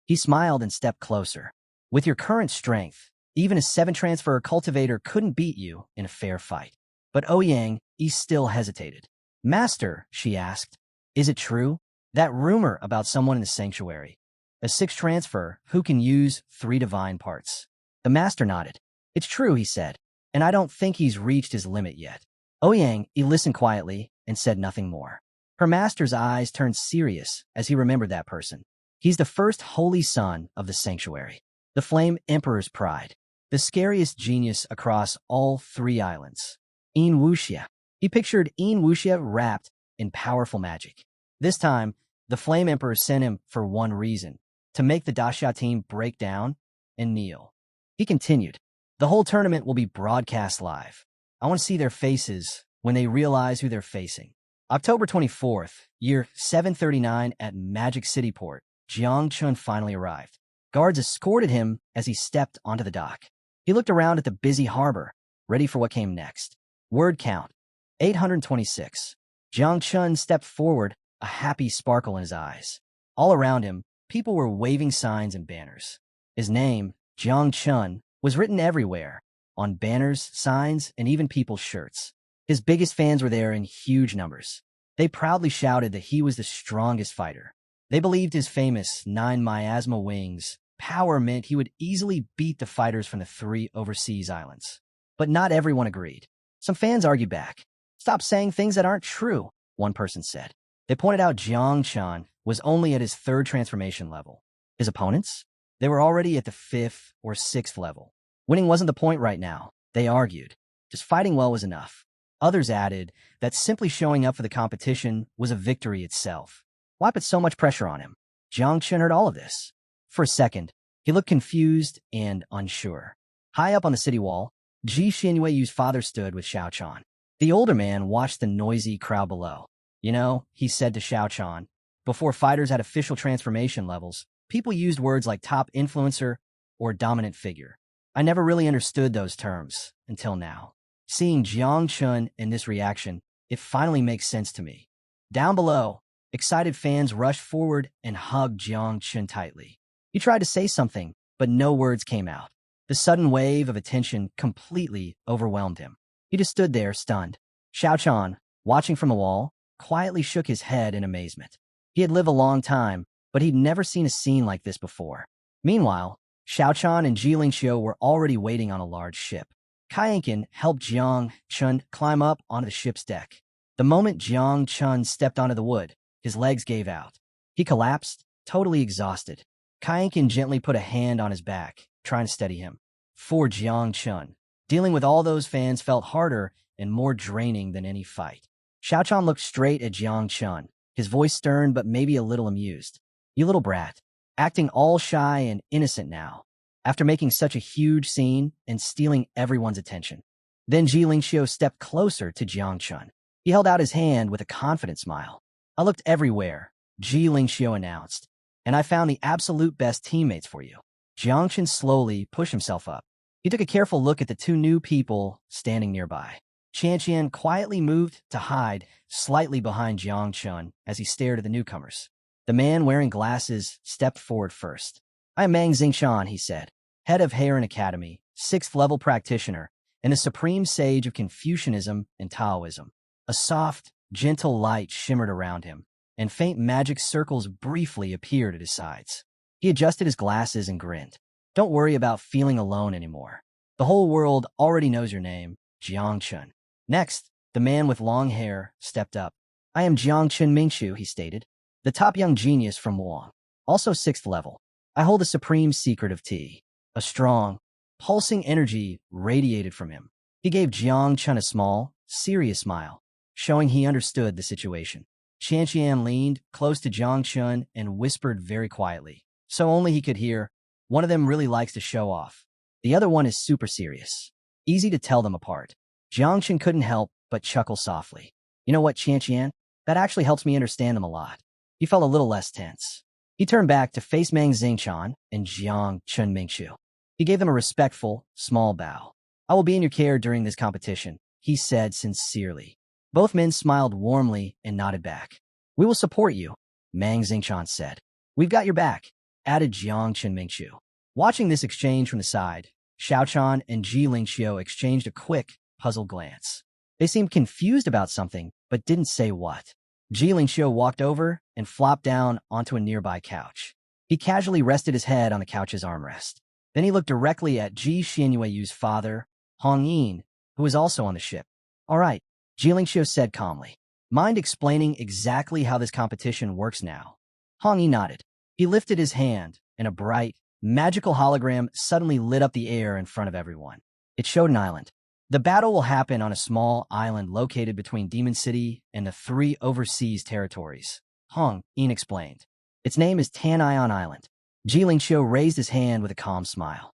S1: He smiled and stepped closer. "With your current strength, even a 7-transfer cultivator couldn't beat you in a fair fight." But Ouyang Yi still hesitated. "Master," she asked, "is it true? That rumor about someone in the sanctuary? A 6-transfer who can use 3 divine parts?" The master nodded. "It's true," he said, "and I don't think he's reached his limit yet." Ouyang Yi listened quietly and said nothing more. Her master's eyes turned serious as he remembered that person. He's the first holy son of the sanctuary, the Flame Emperor's pride, the scariest genius across all 3 islands. In Wuxia. He pictured In Wuxia wrapped in powerful magic. This time, the Flame Emperor sent him for one reason, to make the Daxia team break down and kneel. He continued, "The whole tournament will be broadcast live. I want to see their faces when they realize who they're facing." October 24th, year 739 at Magic City Port, Jang Chun finally arrived. Guards escorted him as he stepped onto the dock. He looked around at the busy harbor, ready for what came next. Word count, 826. Jang Chun stepped forward, a happy sparkle in his eyes. All around him, people were waving signs and banners. His name, Jang Chun, was written everywhere, on banners, signs, and even people's shirts. His biggest fans were there in huge numbers. They proudly shouted that he was the strongest fighter. They believed his famous 9 miasma wings power meant he would easily beat the fighters from the 3 overseas islands. But not everyone agreed. Some fans argued back. "Stop saying things that aren't true," one person said. They pointed out Jang Chun was only at his 3rd transformation level. His opponents? They were already at the 5th or 6th level. Winning wasn't the point right now, they argued. Just fighting well was enough. Others added that simply showing up for the competition was a victory itself. Why put so much pressure on him? Jang Chun heard all of this. For a second, he looked confused and unsure. High up on the city wall, Ji Xinyueyu's father stood with Xiao Chan. The older man watched the noisy crowd below. "You know," he said to Xiao Chan, "before fighters had official transformation levels, people used words like top influencer or dominant figure. I never really understood those terms until now. Seeing Jiang Chun in this reaction, it finally makes sense to me." Down below, excited fans rushed forward and hugged Jiang Chun tightly. He tried to say something, but no words came out. The sudden wave of attention completely overwhelmed him. He just stood there, stunned. Xiao Chan, watching from the wall, quietly shook his head in amazement. He had lived a long time, but he'd never seen a scene like this before. Meanwhile, Xiao Chan and Ji Lingxiu were already waiting on a large ship. Kaienkin helped Jiang Chun climb up onto the ship's deck. The moment Jiang Chun stepped onto the wood, his legs gave out. He collapsed, totally exhausted. Kaienkin gently put a hand on his back, trying to steady him. For Jiang Chun, dealing with all those fans felt harder and more draining than any fight. Xiao Chan looked straight at Jiang Chun, his voice stern but maybe a little amused. "You little brat, acting all shy and innocent now, after making such a huge scene and stealing everyone's attention." Then Ji Lingxiu stepped closer to Jiang Chun. He held out his hand with a confident smile. "I looked everywhere, Xiao announced. And I found the absolute best teammates for you. Jang Chun slowly pushed himself up. He took a careful look at the two new people standing nearby. Qian quietly moved to hide slightly behind Jang Chun as he stared at the newcomers. The man wearing glasses stepped forward first. I am Mang Xingshan, he said, head of Heron Academy, 6th-level practitioner, and the supreme sage of Confucianism and Taoism. A soft, gentle light shimmered around him, and faint magic circles briefly appeared at his sides. He adjusted his glasses and grinned. Don't worry about feeling alone anymore. The whole world already knows your name, Jiang Chun. Next, the man with long hair stepped up. I am Jiang Chun Mingxu, he stated, the top young genius from Wong, also 6th level. I hold the supreme secret of tea. A strong, pulsing energy radiated from him. He gave Jiang Chun a small, serious smile, showing he understood the situation. Qian leaned close to Jiang Chun and whispered very quietly, so only he could hear, one of them really likes to show off. The other one is super serious. Easy to tell them apart. Jiang Chun couldn't help but chuckle softly. You know what, Qian? That actually helps me understand them a lot. He felt a little less tense. He turned back to face Mang Xingshan and Jiang Chun Mingxu. He gave them a respectful, small bow. I will be in your care during this competition, he said sincerely. Both men smiled warmly and nodded back. We will support you, Mang Xingshan said. We've got your back, added Jiang Chun Mingxu. Watching this exchange from the side, Xiaochan and Ji Lingxiu exchanged a quick, puzzled glance. They seemed confused about something, but didn't say what. Ji Lingxiu walked over and flopped down onto a nearby couch. He casually rested his head on the couch's armrest. Then he looked directly at Ji Xianyueyu's father, Hong Yin, who was also on the ship. All right, Ji Lingxiu said calmly. Mind explaining exactly how this competition works now? Hong Yin nodded. He lifted his hand, and a bright, magical hologram suddenly lit up the air in front of everyone. It showed an island. The battle will happen on a small island located between Demon City and the 3 overseas territories, Hong Yin explained. Its name is Tanion Island. Ji Lingxiu raised his hand with a calm smile.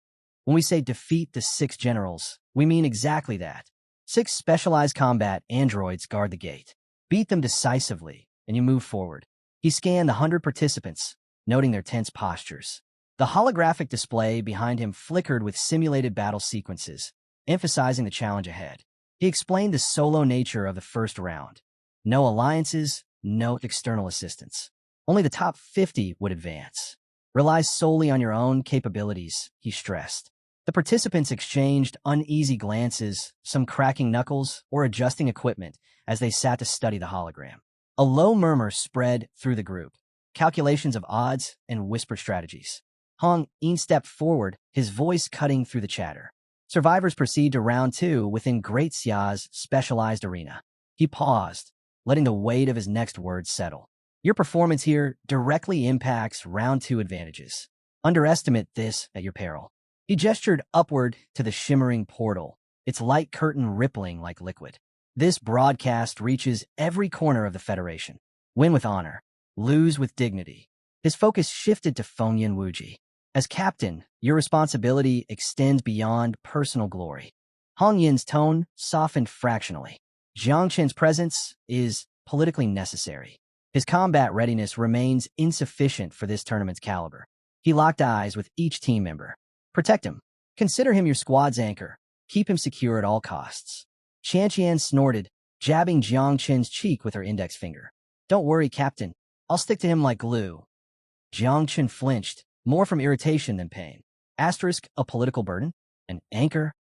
S1: When we say defeat the 6 generals, we mean exactly that. 6 specialized combat androids guard the gate. Beat them decisively, and you move forward. He scanned the 100 participants, noting their tense postures. The holographic display behind him flickered with simulated battle sequences, emphasizing the challenge ahead. He explained the solo nature of the first round. No alliances, no external assistance. Only the top 50 would advance. Rely solely on your own capabilities, he stressed. The participants exchanged uneasy glances, some cracking knuckles or adjusting equipment as they sat to study the hologram. A low murmur spread through the group, calculations of odds and whispered strategies. Hong Yin stepped forward, his voice cutting through the chatter. Survivors proceed to round 2 within Great Xia's specialized arena. He paused, letting the weight of his next words settle. Your performance here directly impacts round 2 advantages. Underestimate this at your peril. He gestured upward to the shimmering portal, its light curtain rippling like liquid. This broadcast reaches every corner of the Federation. Win with honor. Lose with dignity. His focus shifted to Fengyan Wuji. As captain, your responsibility extends beyond personal glory. Hong Yin's tone softened fractionally. Jiang Chen's presence is politically necessary. His combat readiness remains insufficient for this tournament's caliber. He locked eyes with each team member. Protect him. Consider him your squad's anchor. Keep him secure at all costs. Qian snorted, jabbing Jiang Chen's cheek with her index finger. Don't worry, Captain. I'll stick to him like glue. Jiang Chen flinched, more from irritation than pain. Asterisk, a political burden? An anchor?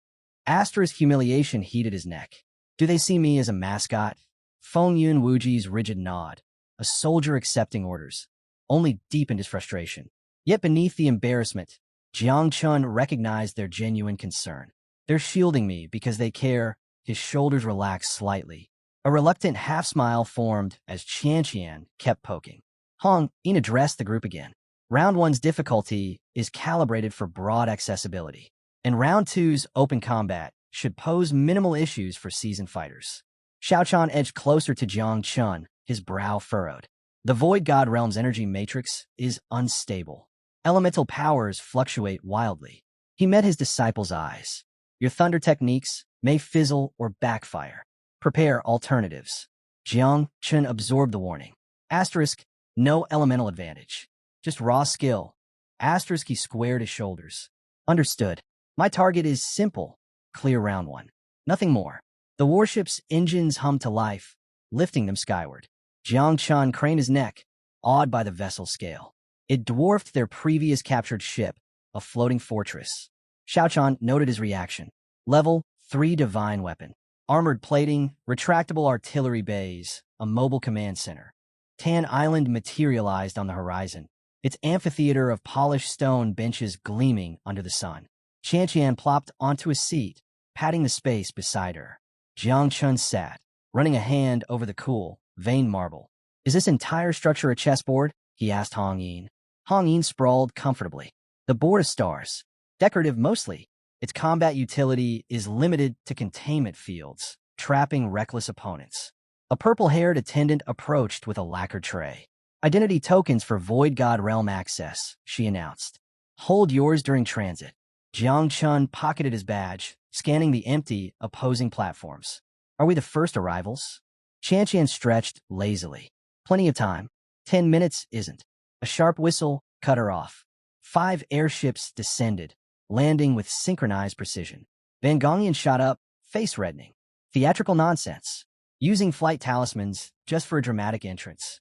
S1: Asterisk, humiliation heated his neck. Do they see me as a mascot? Fengyan Wuji's rigid nod. A soldier accepting orders. Only deepened his frustration. Yet beneath the embarrassment, Jiang Chun recognized their genuine concern. They're shielding me because they care. His shoulders relaxed slightly. A reluctant half-smile formed as Qian kept poking. Hong Yin addressed the group again. Round 1's difficulty is calibrated for broad accessibility, and Round 2's open combat should pose minimal issues for seasoned fighters. Xiaochan edged closer to Jiang Chun, his brow furrowed. The Void God Realm's energy matrix is unstable. Elemental powers fluctuate wildly. He met his disciple's eyes. Your thunder techniques may fizzle or backfire. Prepare alternatives. Jiang Chun absorbed the warning. Asterisk, No elemental advantage. Just raw skill. Asterisk he squared his shoulders. Understood. My target is simple. Clear round one. Nothing more. The warship's engines hummed to life, lifting them skyward. Jang Chun craned his neck, awed by the vessel's scale. It dwarfed their previous captured ship, a floating fortress. Xiao Chan noted his reaction. Level 3 divine weapon. Armored plating, retractable artillery bays, a mobile command center. Tan Island materialized on the horizon, its amphitheater of polished stone benches gleaming under the sun. Qian plopped onto a seat, patting the space beside her. Jang Chun sat, running a hand over the cool, veined marble. Is this entire structure a chessboard? He asked Hong Yin. Hong Yin sprawled comfortably. The board of stars. Decorative mostly. Its combat utility is limited to containment fields, trapping reckless opponents. A purple-haired attendant approached with a lacquer tray. Identity tokens for Void God Realm access, she announced. Hold yours during transit. Jiang Chun pocketed his badge, scanning the empty, opposing platforms. Are we the first arrivals? Qian stretched lazily. Plenty of time. 10 minutes isn't. A sharp whistle cut her off. 5 airships descended, landing with synchronized precision. Van Goghian shot up, face reddening. Theatrical nonsense. Using flight talismans just for a dramatic entrance.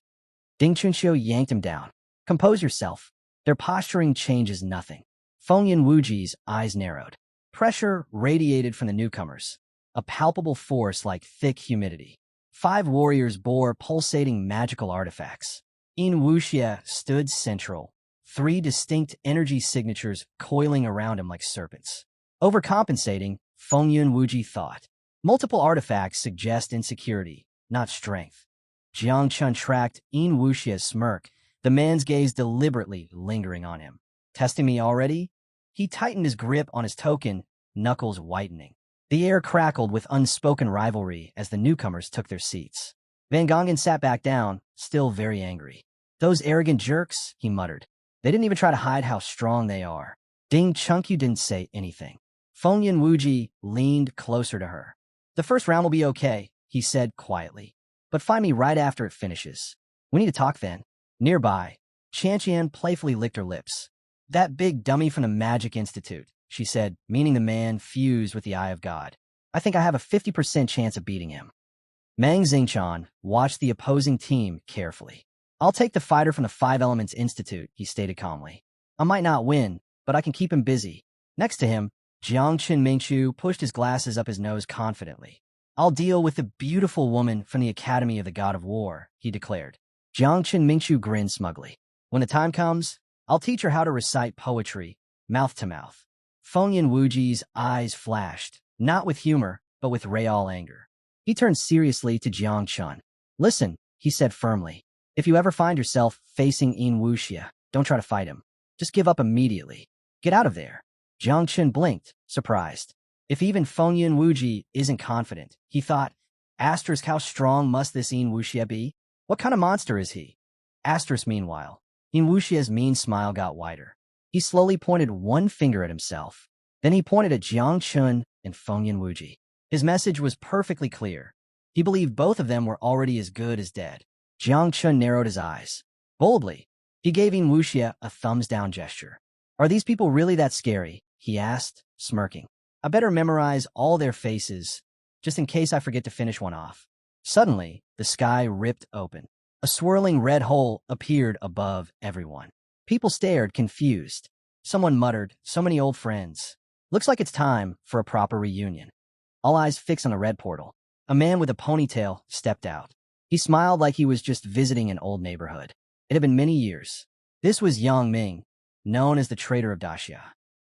S1: Ding Chunxiu yanked him down. Compose yourself. Their posturing changes nothing. Fengyan Wuji's eyes narrowed. Pressure radiated from the newcomers. A palpable force like thick humidity. 5 warriors bore pulsating magical artifacts. In Wuxia stood central. 3 distinct energy signatures coiling around him like serpents. Overcompensating, Fengyan Wuji thought. Multiple artifacts suggest insecurity, not strength. Jiang Chun tracked In Wuxia's smirk, the man's gaze deliberately lingering on him. Testing me already? He tightened his grip on his token, knuckles whitening. The air crackled with unspoken rivalry as the newcomers took their seats. Van Goghian sat back down, still very angry. Those arrogant jerks, he muttered. They didn't even try to hide how strong they are. Ding Chunqiu didn't say anything. Fengyan Wuji leaned closer to her. The first round will be okay, he said quietly. But find me right after it finishes. We need to talk then. Nearby, Qian playfully licked her lips. That big dummy from the Magic Institute, she said, meaning the man fused with the Eye of God. I think I have a 50% chance of beating him. Mang Xingchan watched the opposing team carefully. I'll take the fighter from the 5 Elements Institute, he stated calmly. I might not win, but I can keep him busy. Next to him, Jiang Chun Mingchu pushed his glasses up his nose confidently. I'll deal with the beautiful woman from the Academy of the God of War, he declared. Jiang Chun Mingchu grinned smugly. When the time comes, I'll teach her how to recite poetry, mouth to mouth. Fengyan Wuji's eyes flashed, not with humor, but with real anger. He turned seriously to Jiang Chun. Listen, he said firmly. If you ever find yourself facing In Wuxia, don't try to fight him. Just give up immediately. Get out of there. Jiang Chun blinked, surprised. If even Fengyan Wuji isn't confident, he thought, asterisk how strong must this In Wuxia be? What kind of monster is he? Asterisk meanwhile, In Wuxia's mean smile got wider. He slowly pointed one finger at himself. Then he pointed at Jiang Chun and Fengyan Wuji. His message was perfectly clear. He believed both of them were already as good as dead. Jiang Chun narrowed his eyes. Boldly, he gave In Wuxia a thumbs-down gesture. Are these people really that scary? He asked, smirking. I better memorize all their faces, just in case I forget to finish one off. Suddenly, the sky ripped open. A swirling red hole appeared above everyone. People stared, confused. Someone muttered, so many old friends. Looks like it's time for a proper reunion. All eyes fixed on the red portal. A man with a ponytail stepped out. He smiled like he was just visiting an old neighborhood. It had been many years. This was Yang Ming, known as the traitor of Daxia.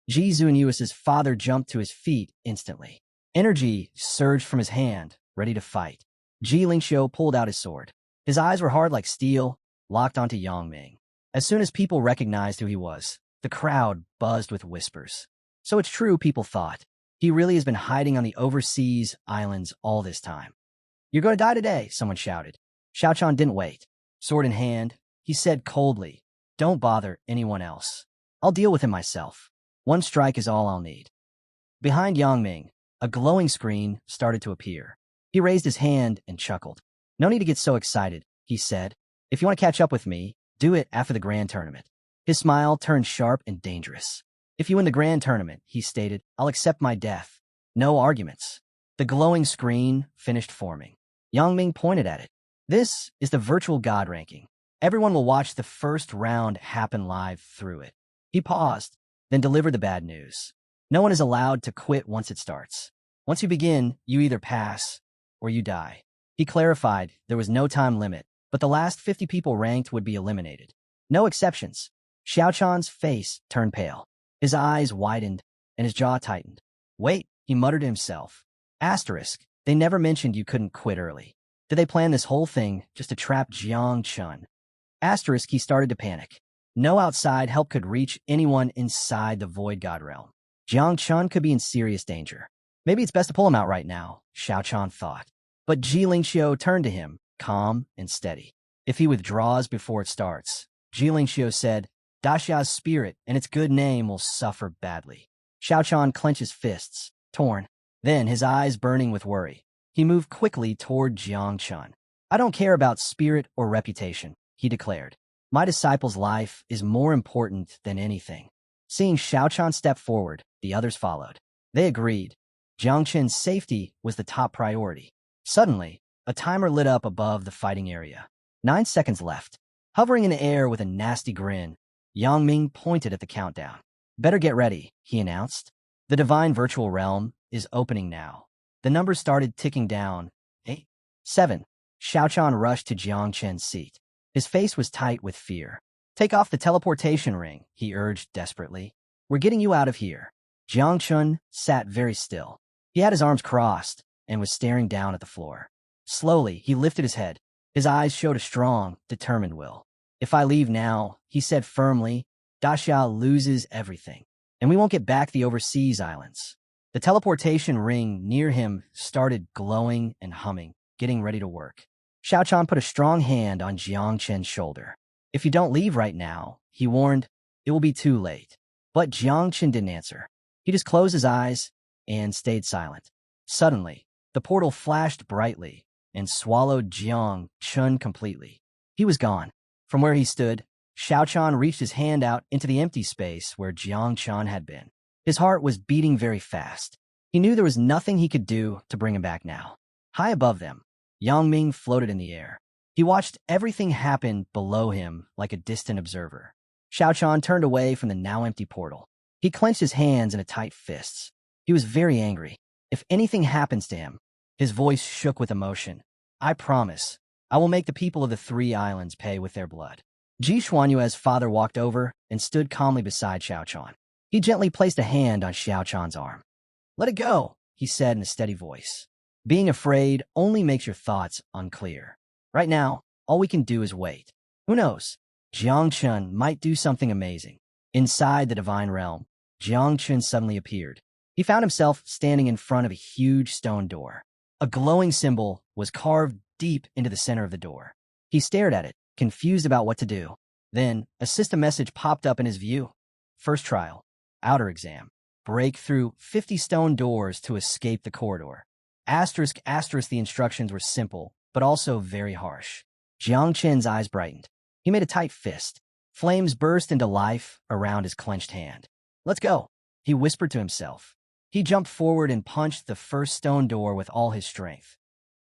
S1: Ji Zunyuis's father jumped to his feet instantly. Energy surged from his hand, ready to fight. Ji Lingxiu pulled out his sword. His eyes were hard like steel, locked onto Yang Ming. As soon as people recognized who he was, the crowd buzzed with whispers. So it's true, people thought. He really has been hiding on the overseas islands all this time. You're going to die today, someone shouted. Xiao Chan didn't wait. Sword in hand, he said coldly, don't bother anyone else. I'll deal with him myself. One strike is all I'll need. Behind Yang Ming, a glowing screen started to appear. He raised his hand and chuckled. No need to get so excited, he said. If you want to catch up with me, Do it after the grand tournament. His smile turned sharp and dangerous. If you win the grand tournament, he stated, I'll accept my death. No arguments. The glowing screen finished forming. Yang Ming pointed at it. This is the virtual god ranking. Everyone will watch the first round happen live through it. He paused, then delivered the bad news. No one is allowed to quit once it starts. Once you begin, you either pass or you die. He clarified there was no time limit, but the last 50 people ranked would be eliminated. No exceptions. Xiao Chan's face turned pale. His eyes widened and his jaw tightened. Wait, he muttered to himself. Asterisk, they never mentioned you couldn't quit early. Did they plan this whole thing just to trap Jang Chun? Asterisk, he started to panic. No outside help could reach anyone inside the Void God realm. Jang Chun could be in serious danger. Maybe it's best to pull him out right now, Xiao Chan thought. But Ji Lingxiu turned to him, calm and steady. If he withdraws before it starts, Ji Lingxiu said, Daxia's spirit and its good name will suffer badly. Xiao Chan clenched his fists, torn. Then, his eyes burning with worry, he moved quickly toward Jiang Chun. I don't care about spirit or reputation, he declared. My disciple's life is more important than anything. Seeing Xiao Chan step forward, the others followed. They agreed. Jiang Chun's safety was the top priority. Suddenly, a timer lit up above the fighting area. 9 seconds left. Hovering in the air with a nasty grin, Yang Ming pointed at the countdown. Better get ready, he announced. The divine virtual realm is opening now. The numbers started ticking down. 8, 7. Xiao Chan rushed to Jiang Chen's seat. His face was tight with fear. Take off the teleportation ring, he urged desperately. We're getting you out of here. Jiang Chun sat very still. He had his arms crossed and was staring down at the floor. Slowly, he lifted his head. His eyes showed a strong, determined will. If I leave now, he said firmly, Daxia loses everything, and we won't get back the overseas islands. The teleportation ring near him started glowing and humming, getting ready to work. Xiao Chan put a strong hand on Jiang Chen's shoulder. If you don't leave right now, he warned, it will be too late. But Jiang Chen didn't answer. He just closed his eyes and stayed silent. Suddenly, the portal flashed brightly and swallowed Jiang Chun completely. He was gone. From where he stood, Xiao Chan reached his hand out into the empty space where Jiang Chun had been. His heart was beating very fast. He knew there was nothing he could do to bring him back now. High above them, Yang Ming floated in the air. He watched everything happen below him like a distant observer. Xiao Chan turned away from the now empty portal. He clenched his hands into tight fists. He was very angry. If anything happens to him, his voice shook with emotion. I promise, I will make the people of the 3 islands pay with their blood. Ji Xuanyue's father walked over and stood calmly beside Xiao Chan. He gently placed a hand on Xiao Chan's arm. Let it go, he said in a steady voice. Being afraid only makes your thoughts unclear. Right now, all we can do is wait. Who knows? Jiang Chun might do something amazing. Inside the divine realm, Jiang Chun suddenly appeared. He found himself standing in front of a huge stone door. A glowing symbol was carved deep into the center of the door. He stared at it, confused about what to do. Then, a system message popped up in his view. First trial. Outer exam. Break through 50 stone doors to escape the corridor. Asterisk, the instructions were simple, but also very harsh. Jiang Chen's eyes brightened. He made a tight fist. Flames burst into life around his clenched hand. Let's go, he whispered to himself. He jumped forward and punched the first stone door with all his strength.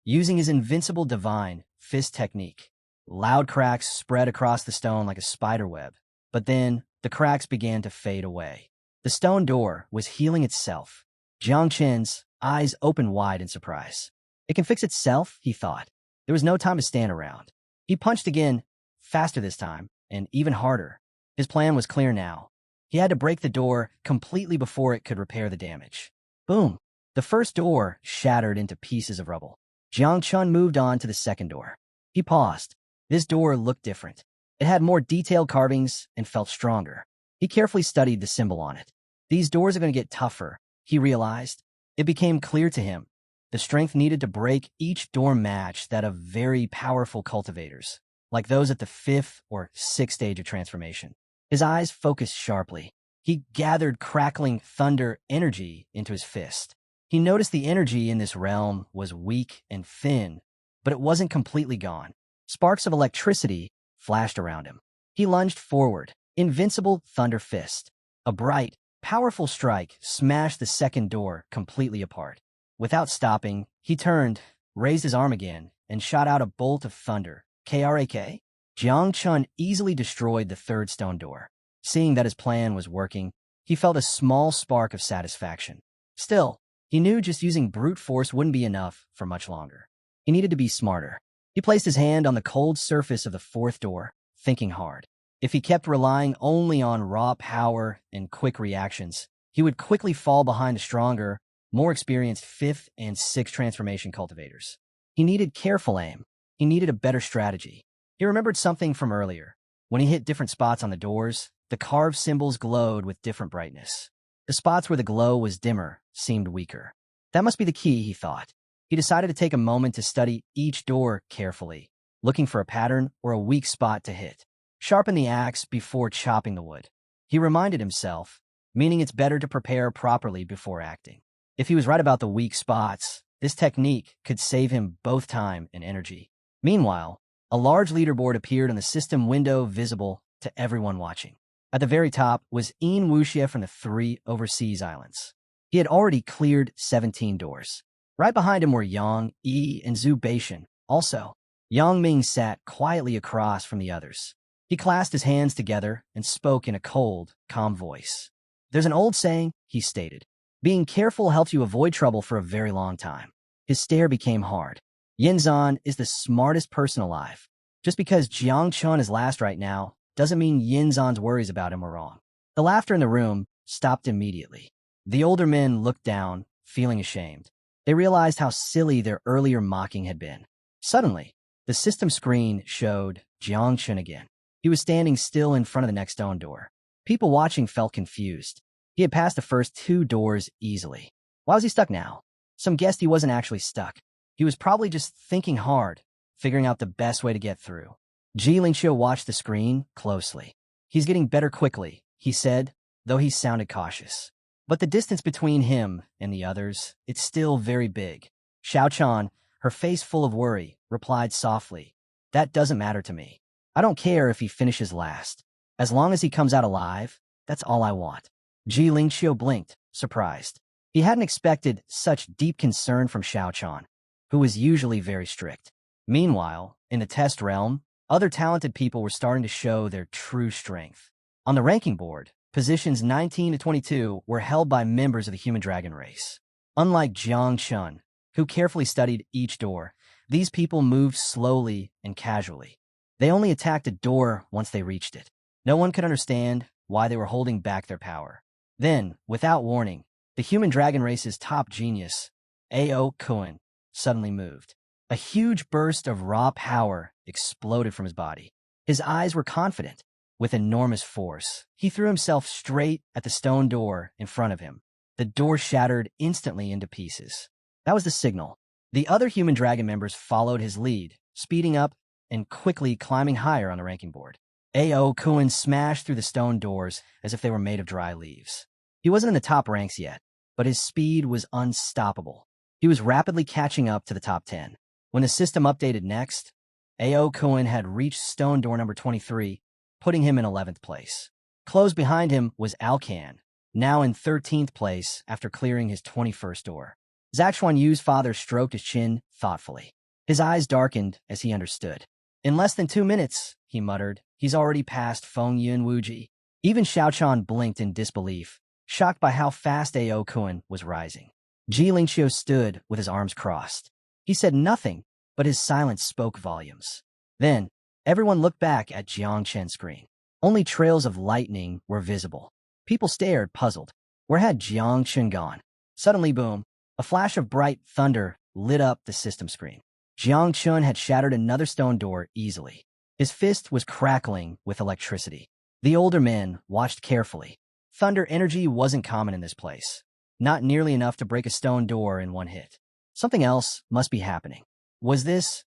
S1: Using his invincible divine fist technique, loud cracks spread across the stone like a spider web. But then, the cracks began to fade away. The stone door was healing itself. Jiang Chen's eyes opened wide in surprise. It can fix itself, he thought. There was no time to stand around. He punched again, faster this time, and even harder. His plan was clear now. He had to break the door completely before it could repair the damage. Boom! The first door shattered into pieces of rubble. Jiang Chun moved on to the second door. He paused. This door looked different. It had more detailed carvings and felt stronger. He carefully studied the symbol on it. These doors are going to get tougher, he realized. It became clear to him. The strength needed to break each door matched that of very powerful cultivators, like those at the 5th or 6th stage of transformation. His eyes focused sharply. He gathered crackling thunder energy into his fist. He noticed the energy in this realm was weak and thin, but it wasn't completely gone. Sparks of electricity flashed around him. He lunged forward. Invincible Thunder Fist. A bright, powerful strike smashed the second door completely apart. Without stopping, he turned, raised his arm again, and shot out a bolt of thunder. Krak? Jang Chun easily destroyed the third stone door. Seeing that his plan was working, he felt a small spark of satisfaction. Still, he knew just using brute force wouldn't be enough for much longer. He needed to be smarter. He placed his hand on the cold surface of the fourth door, thinking hard. If he kept relying only on raw power and quick reactions, he would quickly fall behind the stronger, more experienced 5th and 6th transformation cultivators. He needed careful aim. He needed a better strategy. He remembered something from earlier. When he hit different spots on the doors, the carved symbols glowed with different brightness. The spots where the glow was dimmer seemed weaker. That must be the key, he thought. He decided to take a moment to study each door carefully, looking for a pattern or a weak spot to hit. Sharpen the axe before chopping the wood. He reminded himself, meaning it's better to prepare properly before acting. If he was right about the weak spots, this technique could save him both time and energy. Meanwhile, a large leaderboard appeared on the system window visible to everyone watching. At the very top was Ian Wuxia from the 3 overseas islands. He had already cleared 17 doors. Right behind him were Yang, Yi, and Zhu Beishan. Also, Yang Ming sat quietly across from the others. He clasped his hands together and spoke in a cold, calm voice. There's an old saying, he stated. Being careful helps you avoid trouble for a very long time. His stare became hard. Yinzan is the smartest person alive. Just because Jiang Chun is last right now doesn't mean Yinzan's worries about him were wrong. The laughter in the room stopped immediately. The older men looked down, feeling ashamed. They realized how silly their earlier mocking had been. Suddenly, the system screen showed Jiang Chun again. He was standing still in front of the next stone door. People watching felt confused. He had passed the first 2 doors easily. Why was he stuck now? Some guessed he wasn't actually stuck. He was probably just thinking hard, figuring out the best way to get through. Ji Lingxiu watched the screen closely. He's getting better quickly, he said, though he sounded cautious. But the distance between him and the others, it's still very big. Xiao Chan, her face full of worry, replied softly, That doesn't matter to me. I don't care if he finishes last. As long as he comes out alive, that's all I want. Ji Lingxiu blinked, surprised. He hadn't expected such deep concern from Xiao Chan, who was usually very strict. Meanwhile, in the test realm, other talented people were starting to show their true strength. On the ranking board, positions 19 to 22 were held by members of the human dragon race. Unlike Jiang Chun, who carefully studied each door, these people moved slowly and casually. They only attacked a door once they reached it. No one could understand why they were holding back their power. Then, without warning, the human dragon race's top genius, Ao Kuan, suddenly moved. A huge burst of raw power exploded from his body. His eyes were confident. With enormous force, he threw himself straight at the stone door in front of him. The door shattered instantly into pieces. That was the signal. The other human dragon members followed his lead, speeding up and quickly climbing higher on the ranking board. Ao Kuan smashed through the stone doors as if they were made of dry leaves. He wasn't in the top ranks yet, but his speed was unstoppable. He was rapidly catching up to the top 10. When the system updated next, Ao Kuan had reached stone door number 23, putting him in 11th place. Close behind him was Alcan, now in 13th place after clearing his 21st door. Zaxuan Yu's father stroked his chin thoughtfully. His eyes darkened as he understood. In less than 2 minutes, he muttered, he's already passed Feng Yun Wuji. Even Xiaochan blinked in disbelief, shocked by how fast Ao Kuan was rising. Ji Lingxiu stood with his arms crossed. He said nothing, but his silence spoke volumes. Then, everyone looked back at Jiang Chen's screen. Only trails of lightning were visible. People stared, puzzled. Where had Jiang Chen gone? Suddenly, boom, a flash of bright thunder lit up the system screen. Jiang Chun had shattered another stone door easily. His fist was crackling with electricity. The older men watched carefully. Thunder energy wasn't common in this place. Not nearly enough to break a stone door in one hit. Something else must be happening. Was this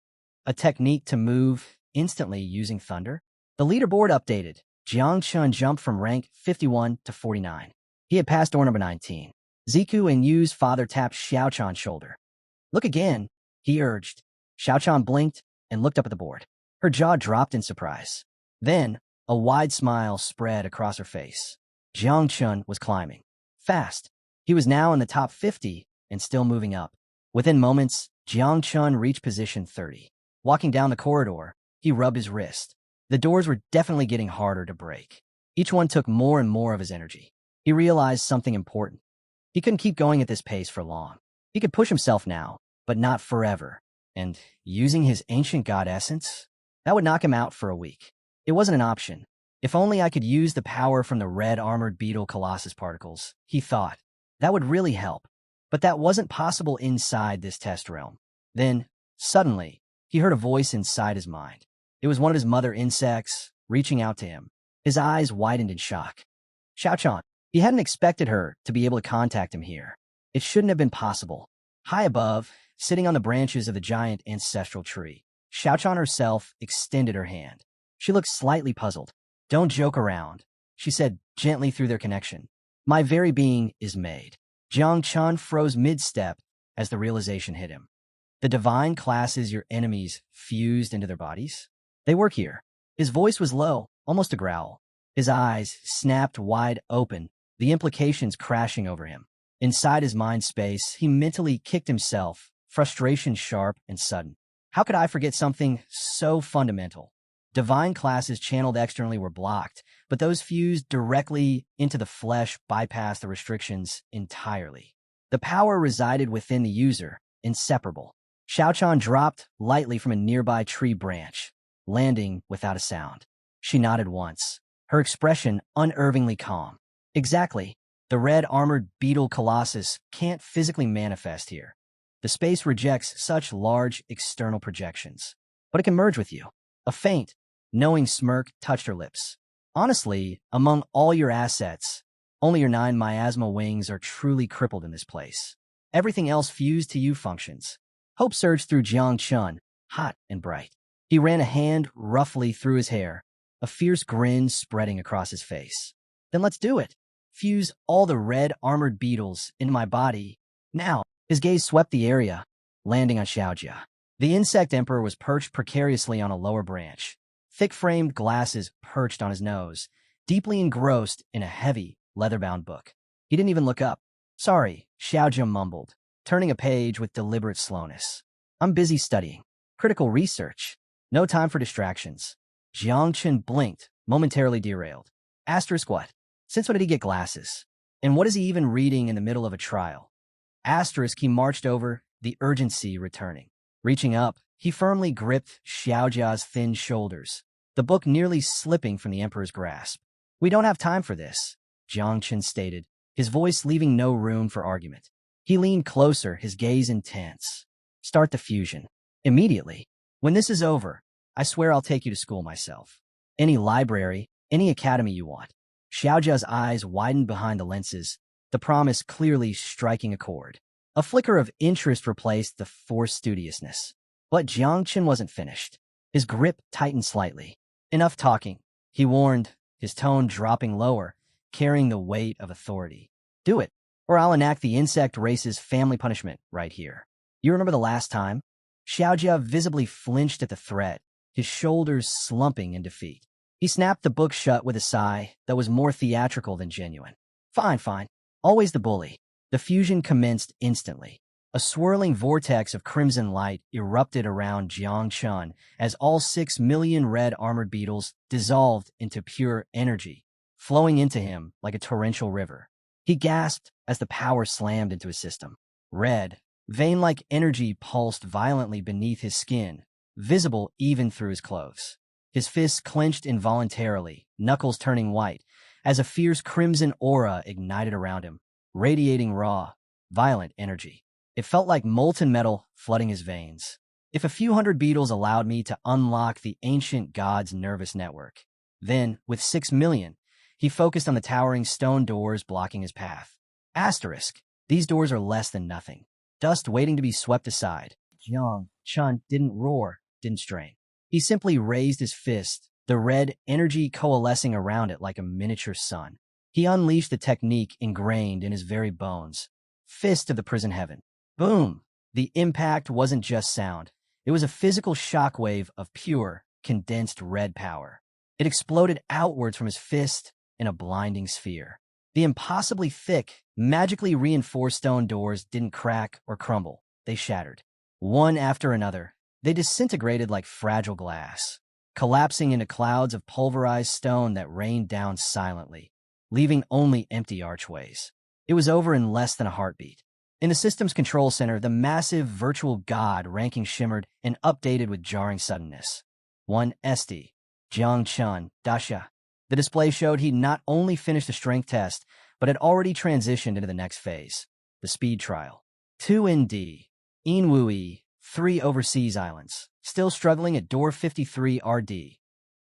S1: a technique to move instantly using thunder? The leaderboard updated. Jiang Chun jumped from rank 51 to 49. He had passed door number 19. Ziku and Yu's father tapped Xiaochan's shoulder. Look again, he urged. Xiaochan blinked and looked up at the board. Her jaw dropped in surprise. Then, A wide smile spread across her face. Jang Chun was climbing. Fast. He was now in the top 50 and still moving up. Within moments, Jang Chun reached position 30. Walking down the corridor, he rubbed his wrist. The doors were definitely getting harder to break. Each one took more and more of his energy. He realized something important. He couldn't keep going at this pace for long. He could push himself now, but not forever. And using his ancient god essence? That would knock him out for a week. It wasn't an option. If only I could use the power from the red armored beetle colossus particles, he thought. That would really help. But that wasn't possible inside this test realm. Then, suddenly, he heard a voice inside his mind. It was one of his mother insects, reaching out to him. His eyes widened in shock. Xiao. He hadn't expected her to be able to contact him here. It shouldn't have been possible. High above, sitting on the branches of the giant ancestral tree, Xiao herself extended her hand. She looked slightly puzzled. Don't joke around, she said gently through their connection. My very being is made. Jang Chun froze mid-step as the realization hit him. The divine classes your enemies fused into their bodies? They work here. His voice was low, almost a growl. His eyes snapped wide open, the implications crashing over him. Inside his mind space, he mentally kicked himself, frustration sharp and sudden. How could I forget something so fundamental? Divine classes channeled externally were blocked, but those fused directly into the flesh bypassed the restrictions entirely. The power resided within the user, inseparable. Xiao dropped lightly from a nearby tree branch, landing without a sound. She nodded once, her expression unervingly calm. Exactly. The red armored beetle colossus can't physically manifest here. The space rejects such large external projections. But it can merge with you. A faint, knowing smirk touched her lips. Honestly, among all your assets, only your 9 miasma wings are truly crippled in this place. Everything else fused to you functions. Hope surged through Jang Chun, hot and bright. He ran a hand roughly through his hair, a fierce grin spreading across his face. Then let's do it. Fuse all the red armored beetles into my body. Now, his gaze swept the area, landing on Xiaojia. The insect emperor was perched precariously on a lower branch. Thick-framed glasses perched on his nose, deeply engrossed in a heavy, leather-bound book. He didn't even look up. Sorry, Xiaojia mumbled, turning a page with deliberate slowness. I'm busy studying. Critical research. No time for distractions. Jiang Chun blinked, momentarily derailed. Asterisk what? Since when did he get glasses? And what is he even reading in the middle of a trial? Asterisk, he marched over, the urgency returning. Reaching up, he firmly gripped Xiaojia's thin shoulders, the book nearly slipping from the emperor's grasp. We don't have time for this, Jiang Chun stated, his voice leaving no room for argument. He leaned closer, his gaze intense. Start the fusion. Immediately. When this is over, I swear I'll take you to school myself. Any library, any academy you want. Xiaojia's eyes widened behind the lenses, the promise clearly striking a chord. A flicker of interest replaced the forced studiousness. But Jiang Chun wasn't finished. His grip tightened slightly. Enough talking, he warned, his tone dropping lower, carrying the weight of authority. Do it, or I'll enact the insect race's family punishment right here. You remember the last time? Xiaojia visibly flinched at the threat, his shoulders slumping in defeat. He snapped the book shut with a sigh that was more theatrical than genuine. Fine. Always the bully. The fusion commenced instantly. A swirling vortex of crimson light erupted around Jiang Chun as all 6 million red armored beetles dissolved into pure energy, flowing into him like a torrential river. He gasped as the power slammed into his system. Red, vein-like energy pulsed violently beneath his skin, visible even through his clothes. His fists clenched involuntarily, knuckles turning white, as a fierce crimson aura ignited around him, radiating raw, violent energy. It felt like molten metal flooding his veins. If a few hundred beetles allowed me to unlock the ancient god's nervous network. Then, with 6 million, he focused on the towering stone doors blocking his path. Asterisk. These doors are less than nothing. Dust waiting to be swept aside. Jiang Chun didn't roar, didn't strain. He simply raised his fist, the red energy coalescing around it like a miniature sun. He unleashed the technique ingrained in his very bones. Fist of the prison heaven. Boom! The impact wasn't just sound. It was a physical shockwave of pure, condensed red power. It exploded outwards from his fist in a blinding sphere. The impossibly thick, magically reinforced stone doors didn't crack or crumble. They shattered. One after another, they disintegrated like fragile glass, collapsing into clouds of pulverized stone that rained down silently, leaving only empty archways. It was over in less than a heartbeat. In the system's control center, the massive virtual god ranking shimmered and updated with jarring suddenness. 1 SD. Jang Chun, Dasha. The display showed he'd not only finished the strength test, but had already transitioned into the next phase, the speed trial. 2 ND. Inwui, 3 overseas islands, still struggling at door 53 RD.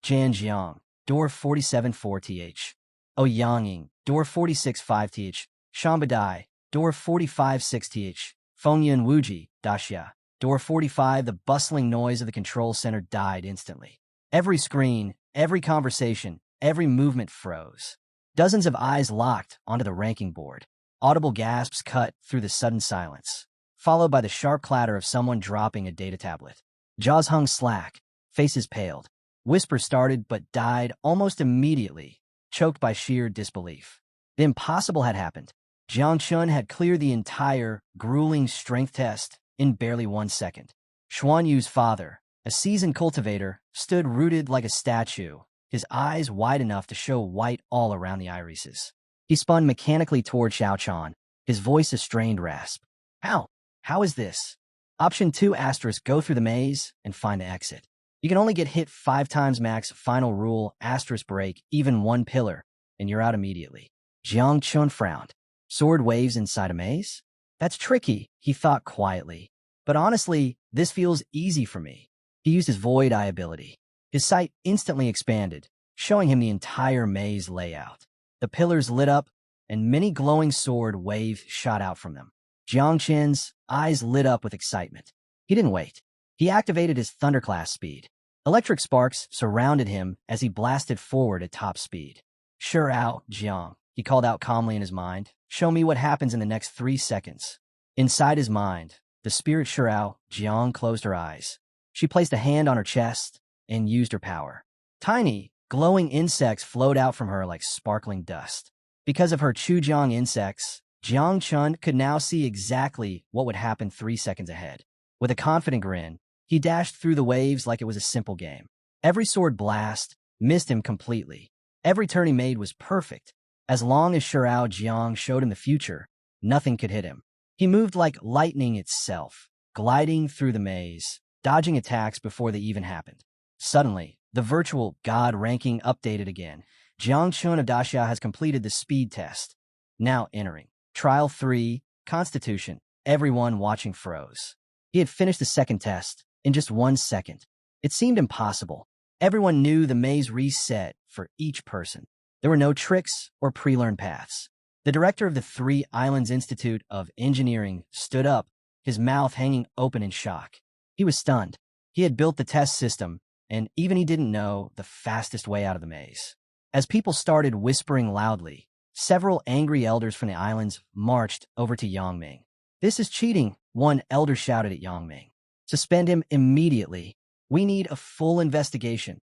S1: Janjiang, door 47-4th. Ouyanging, door 46-5th. Shambadai, door 45-6th. Fengyun Wuji, Daxia, door 45. The bustling noise of the control center died instantly. Every screen, every conversation, every movement froze. Dozens of eyes locked onto the ranking board. Audible gasps cut through the sudden silence, followed by the sharp clatter of someone dropping a data tablet. Jaws hung slack, faces paled. Whispers started but died almost immediately, choked by sheer disbelief. The impossible had happened. Jang Chun had cleared the entire, grueling strength test in barely 1 second. Xuan Yu's father, a seasoned cultivator, stood rooted like a statue, his eyes wide enough to show white all around the irises. He spun mechanically toward Xiao Chan, his voice a strained rasp. How? How is this? Option 2 asterisk go through the maze and find the exit. You can only get hit 5 times max. Final rule asterisk break even 1 pillar, and you're out immediately. Jiang Chun frowned. Sword waves inside a maze? That's tricky, he thought quietly. But honestly, this feels easy for me. He used his void eye ability. His sight instantly expanded, showing him the entire maze layout. The pillars lit up, and many glowing sword waves shot out from them. Jiang Chen's eyes lit up with excitement. He didn't wait. He activated his thunderclass speed. Electric sparks surrounded him as he blasted forward at top speed. Sure out, Jiang, he called out calmly in his mind. Show me what happens in the next 3 seconds. Inside his mind, the spirit Shirao, Jiang closed her eyes. She placed a hand on her chest and used her power. Tiny, glowing insects flowed out from her like sparkling dust. Because of her Chujiang insects, Jiang Chun could now see exactly what would happen 3 seconds ahead. With a confident grin, he dashed through the waves like it was a simple game. Every sword blast missed him completely. Every turn he made was perfect. As long as Shirao Jiang showed him the future, nothing could hit him. He moved like lightning itself, gliding through the maze, dodging attacks before they even happened. Suddenly, the virtual god ranking updated again. Jiang Chun of Daxia has completed the speed test. Now entering. Trial 3, Constitution. Everyone watching froze. He had finished the second test in just 1 second. It seemed impossible. Everyone knew the maze reset for each person. There were no tricks or pre-learned paths. The director of the 3 Islands Institute of Engineering stood up, his mouth hanging open in shock. He was stunned. He had built the test system, and even he didn't know the fastest way out of the maze. As people started whispering loudly, several angry elders from the islands marched over to Yangming. This is cheating, one elder shouted at Yangming. Suspend him immediately. We need a full investigation.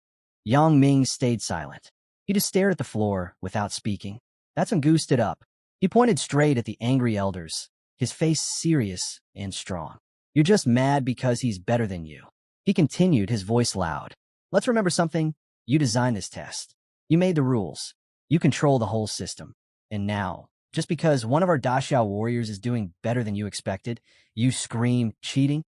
S1: Yangming stayed silent. He just stared at the floor without speaking. That's when Gu stood up. He pointed straight at the angry elders, his face serious and strong. You're just mad because he's better than you. He continued, his voice loud. Let's remember something. You designed this test. You made the rules. You control the whole system. And now, just because one of our Daxiao warriors is doing better than you expected, you scream cheating?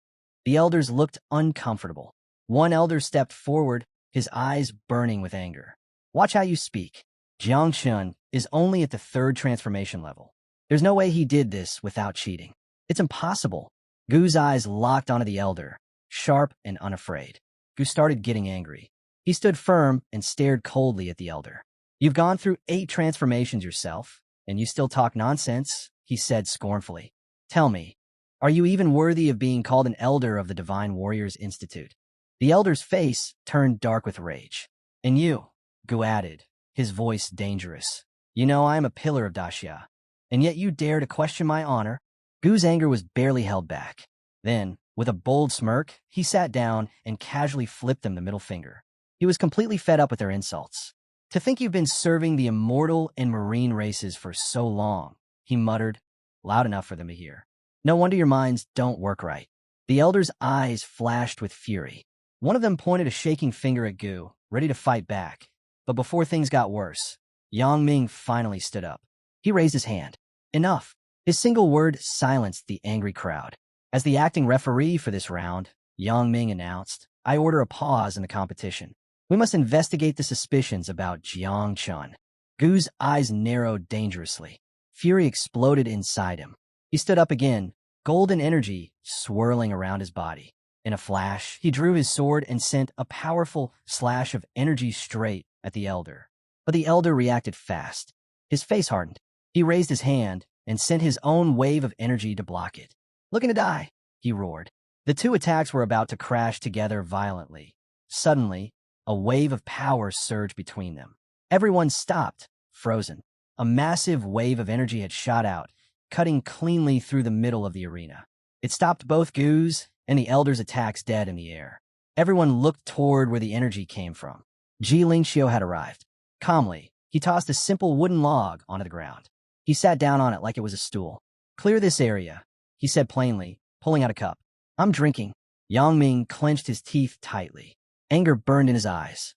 S1: The elders looked uncomfortable. One elder stepped forward, his eyes burning with anger. Watch how you speak. Jiang Chun is only at the 3rd transformation level. There's no way he did this without cheating. It's impossible. Gu's eyes locked onto the elder, sharp and unafraid. Gu started getting angry. He stood firm and stared coldly at the elder. You've gone through 8 transformations yourself, and you still talk nonsense, he said scornfully. Tell me, are you even worthy of being called an elder of the Divine Warriors Institute? The elder's face turned dark with rage. And you, Gu added, his voice dangerous. You know I am a pillar of Daxia, and yet you dare to question my honor? Gu's anger was barely held back. Then, with a bold smirk, he sat down and casually flipped them the middle finger. He was completely fed up with their insults. To think you've been serving the immortal and marine races for so long, he muttered, loud enough for them to hear. No wonder your minds don't work right. The elder's eyes flashed with fury. One of them pointed a shaking finger at Gu, ready to fight back. But before things got worse, Yang Ming finally stood up. He raised his hand. Enough. His single word silenced the angry crowd. As the acting referee for this round, Yang Ming announced, I order a pause in the competition. We must investigate the suspicions about Jang Chun. Gu's eyes narrowed dangerously. Fury exploded inside him. He stood up again, golden energy swirling around his body. In a flash, he drew his sword and sent a powerful slash of energy straight at the elder. But the elder reacted fast. His face hardened. He raised his hand and sent his own wave of energy to block it. Looking to die, he roared. The two attacks were about to crash together violently. Suddenly, a wave of power surged between them. Everyone stopped, frozen. A massive wave of energy had shot out, cutting cleanly through the middle of the arena. It stopped both Gu's and the elder's attacks dead in the air. Everyone looked toward where the energy came from. Xiao had arrived. Calmly, he tossed a simple wooden log onto the ground. He sat down on it like it was a stool. Clear this area, he said plainly, pulling out a cup. I'm drinking. Yang Ming clenched his teeth tightly. Anger burned in his eyes.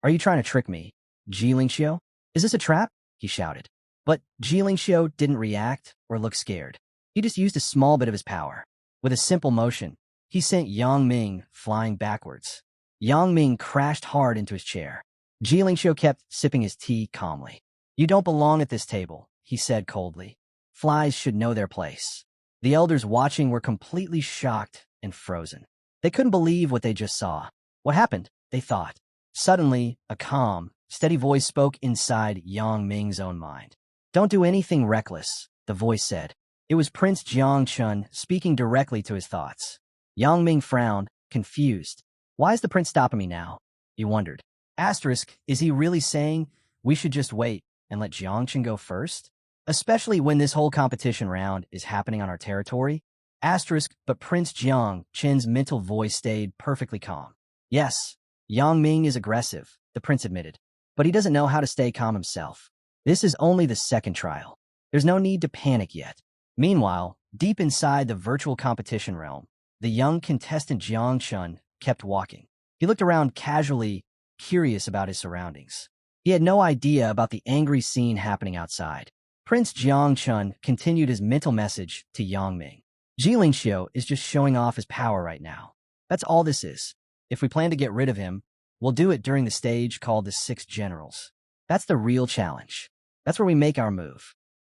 S1: Are you trying to trick me, Xiao? Is this a trap? He shouted. But Xiao didn't react or look scared. He just used a small bit of his power. With a simple motion, he sent Yang Ming flying backwards. Yang Ming crashed hard into his chair. Xiao kept sipping his tea calmly. You don't belong at this table, he said coldly. Flies should know their place. The elders watching were completely shocked and frozen. They couldn't believe what they just saw. What happened? They thought. Suddenly, a calm, steady voice spoke inside Yang Ming's own mind. Don't do anything reckless, the voice said. It was Prince Jang Chun speaking directly to his thoughts. Yang Ming frowned, confused. Why is the prince stopping me now? He wondered. Asterisk, is he really saying we should just wait and let Jang Chun go first? Especially when this whole competition round is happening on our territory? Asterisk, but Prince Jiang Chen's mental voice stayed perfectly calm. Yes, Yang Ming is aggressive, the prince admitted, but he doesn't know how to stay calm himself. This is only the second trial. There's no need to panic yet. Meanwhile, deep inside the virtual competition realm, the young contestant Jiang Chun kept walking. He looked around casually, curious about his surroundings. He had no idea about the angry scene happening outside. Prince Jiang Chun continued his mental message to Yang Ming. Xiao is just showing off his power right now. That's all this is. If we plan to get rid of him, we'll do it during the stage called the Six Generals. That's the real challenge. That's where we make our move.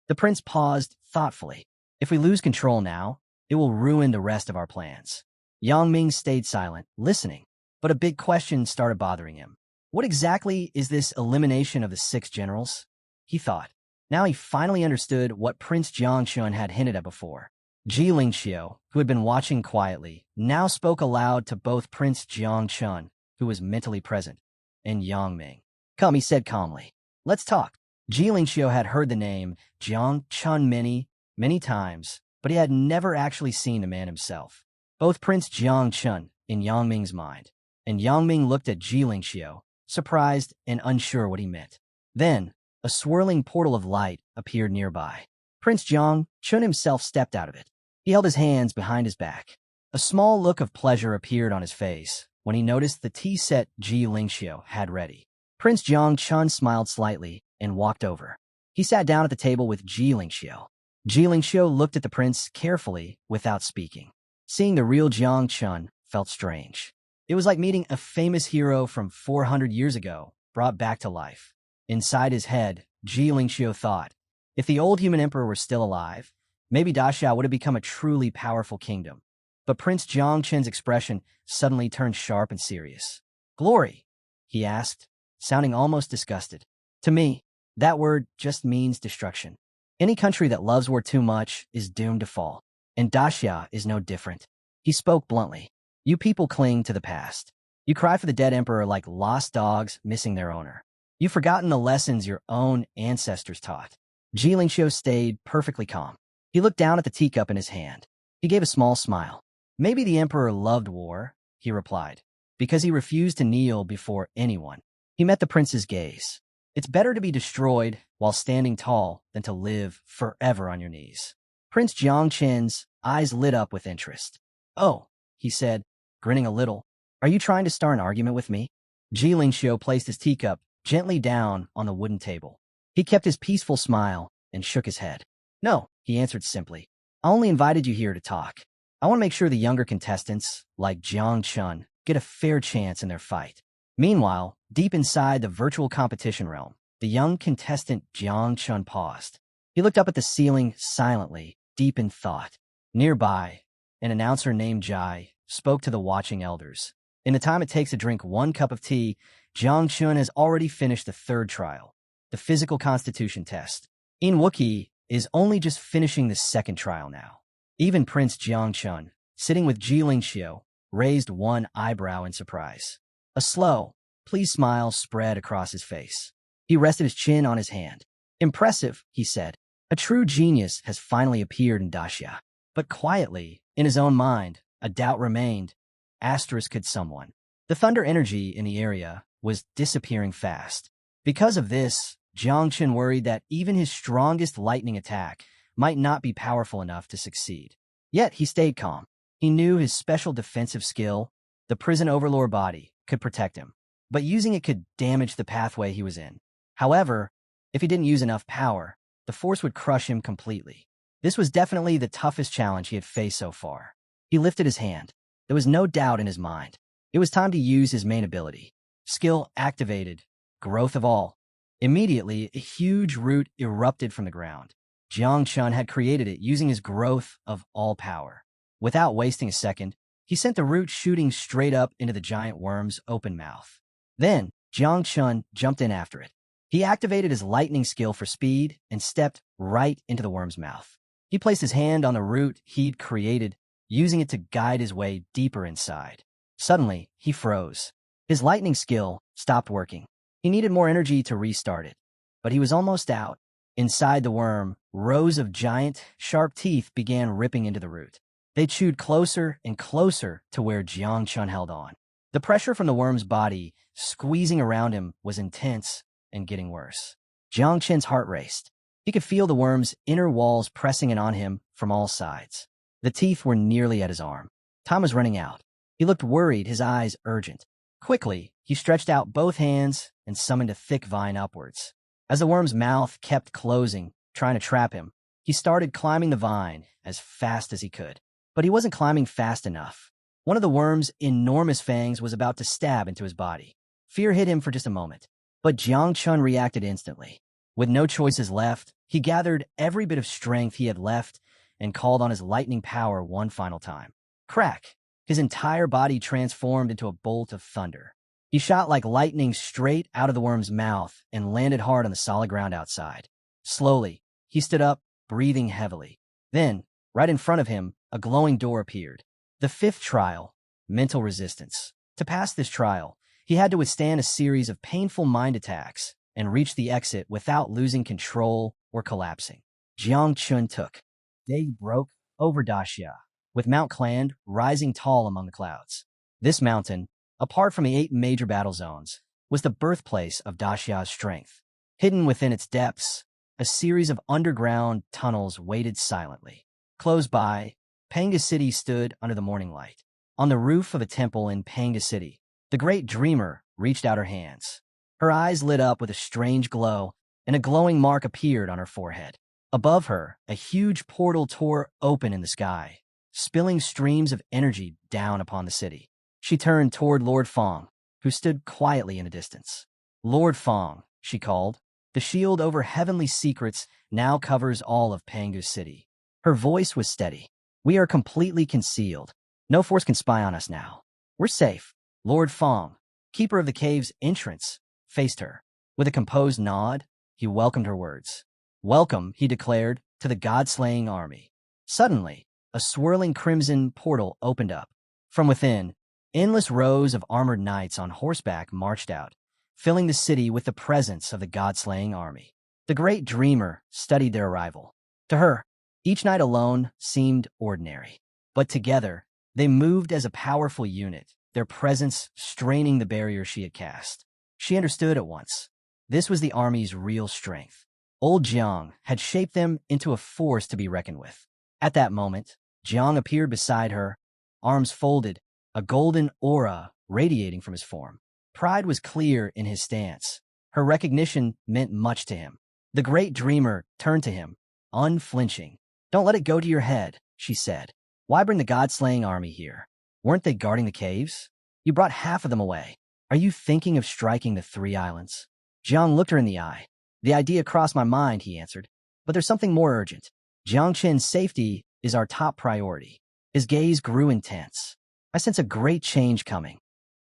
S1: The prince paused thoughtfully. If we lose control now, it will ruin the rest of our plans. Yang Ming stayed silent, listening, but a big question started bothering him. What exactly is this elimination of the Six Generals? He thought. Now he finally understood what Prince Jiang Chun had hinted at before. Xiao, who had been watching quietly, now spoke aloud to both Prince Jiang Chun, who was mentally present, and Yang Ming. Come, he said calmly. Let's talk. Xiao had heard the name Jiang Chun many times, but he had never actually seen the man himself. Both Prince Jiang Chun in Yang Ming's mind, and Yang Ming looked at Xiao, surprised and unsure what he meant. Then, a swirling portal of light appeared nearby. Prince Jiang Chun himself stepped out of it. He held his hands behind his back. A small look of pleasure appeared on his face when he noticed the tea set Xiao had ready. Prince Jiang Chun smiled slightly and walked over. He sat down at the table with Xiao. Xiao looked at the prince carefully without speaking. Seeing the real Jiang Chun felt strange. It was like meeting a famous hero from 400 years ago, brought back to life. Inside his head, Xiao thought, if the old human emperor were still alive, maybe Daxia would have become a truly powerful kingdom. But Prince Jiang Chen's expression suddenly turned sharp and serious. Glory, he asked, sounding almost disgusted. To me, that word just means destruction. Any country that loves war too much is doomed to fall. And Daxia is no different. He spoke bluntly. You people cling to the past. You cry for the dead emperor like lost dogs missing their owner. You've forgotten the lessons your own ancestors taught. Xiao stayed perfectly calm. He looked down at the teacup in his hand. He gave a small smile. Maybe the emperor loved war, he replied. because he refused to kneel before anyone. He met the prince's gaze. It's better to be destroyed while standing tall than to live forever on your knees. Prince Jang Chun's eyes lit up with interest. "Oh," he said, grinning a little. "Are you trying to start an argument with me?" Shio placed his teacup gently down on the wooden table. He kept his peaceful smile and shook his head. "No," he answered simply. "I only invited you here to talk. I want to make sure the younger contestants, like Jang Chun, get a fair chance in their fight." Meanwhile, deep inside the virtual competition realm, the young contestant Jang Chun paused. He looked up at the ceiling silently, deep in thought. Nearby, an announcer named Jai spoke to the watching elders. "In the time it takes to drink 1 cup of tea, Jang Chun has already finished the 3rd trial, the physical constitution test. In Wookiee is only just finishing the 2nd trial now." Even Prince Jang Chun, sitting with Shio, raised one eyebrow in surprise. A slow, pleased smile spread across his face. He rested his chin on his hand. "Impressive," he said. "A true genius has finally appeared in Daxia." But quietly, in his own mind, a doubt remained. Could someone? The thunder energy in the area was disappearing fast. Because of this, Jang Chun worried that even his strongest lightning attack might not be powerful enough to succeed. Yet he stayed calm. He knew his special defensive skill, the prison Overlord body, could protect him, but using it could damage the pathway he was in. However, if he didn't use enough power, the force would crush him completely. This was definitely the toughest challenge he had faced so far. He lifted his hand. There was no doubt in his mind. It was time to use his main ability. Skill activated. Growth of all. Immediately, a huge root erupted from the ground. Jang Chun had created it using his growth of all power. Without wasting a second, he sent the root shooting straight up into the giant worm's open mouth. Then, Jang Chun jumped in after it. He activated his lightning skill for speed and stepped right into the worm's mouth. He placed his hand on the root he'd created, using it to guide his way deeper inside. Suddenly, he froze. His lightning skill stopped working. He needed more energy to restart it, but he was almost out. Inside the worm, rows of giant, sharp teeth began ripping into the root. They chewed closer and closer to where Jang Chun held on. The pressure from the worm's body, squeezing around him, was intense and getting worse. Jang Chun's heart raced. He could feel the worm's inner walls pressing in on him from all sides. The teeth were nearly at his arm. Time was running out. He looked worried, his eyes urgent. Quickly, he stretched out both hands and summoned a thick vine upwards. As the worm's mouth kept closing, trying to trap him, he started climbing the vine as fast as he could. But he wasn't climbing fast enough. One of the worm's enormous fangs was about to stab into his body. Fear hit him for just a moment, but Jang Chun reacted instantly. With no choices left, he gathered every bit of strength he had left and called on his lightning power one final time. Crack! His entire body transformed into a bolt of thunder. He shot like lightning straight out of the worm's mouth and landed hard on the solid ground outside. Slowly, he stood up, breathing heavily. Then, right in front of him, a glowing door appeared. The 5th trial, mental resistance. To pass this trial, he had to withstand a series of painful mind attacks and reach the exit without losing control or collapsing. Jang Chun took. Day broke over Daxia, with Mount Clan rising tall among the clouds. This mountain, apart from the 8 major battle zones, was the birthplace of Daxia's strength. Hidden within its depths, a series of underground tunnels waited silently. Close by, Panga City stood under the morning light. On the roof of a temple in Panga City, the great dreamer reached out her hands. Her eyes lit up with a strange glow, and a glowing mark appeared on her forehead. Above her, a huge portal tore open in the sky, spilling streams of energy down upon the city. She turned toward Lord Fong, who stood quietly in the distance. "Lord Fong," she called. "The shield over heavenly secrets now covers all of Pangu City." Her voice was steady. "We are completely concealed. No force can spy on us now. We're safe." Lord Fong, keeper of the cave's entrance, faced her. With a composed nod, he welcomed her words. "Welcome," he declared, "to the god-slaying army." Suddenly, a swirling crimson portal opened up. From within, endless rows of armored knights on horseback marched out, filling the city with the presence of the god-slaying army. The great dreamer studied their arrival. To her, each knight alone seemed ordinary. But together, they moved as a powerful unit, their presence straining the barrier she had cast. She understood at once. This was the army's real strength. Old Jiang had shaped them into a force to be reckoned with. At that moment, Jiang appeared beside her, arms folded, a golden aura radiating from his form. Pride was clear in his stance. Her recognition meant much to him. The great dreamer turned to him, unflinching. "Don't let it go to your head," she said. "Why bring the god-slaying army here? Weren't they guarding the caves? You brought half of them away. Are you thinking of striking the 3 islands?" Jiang looked her in the eye. "The idea crossed my mind," he answered. "But there's something more urgent. Jiang Chen's safety is our top priority." His gaze grew intense. "I sense a great change coming."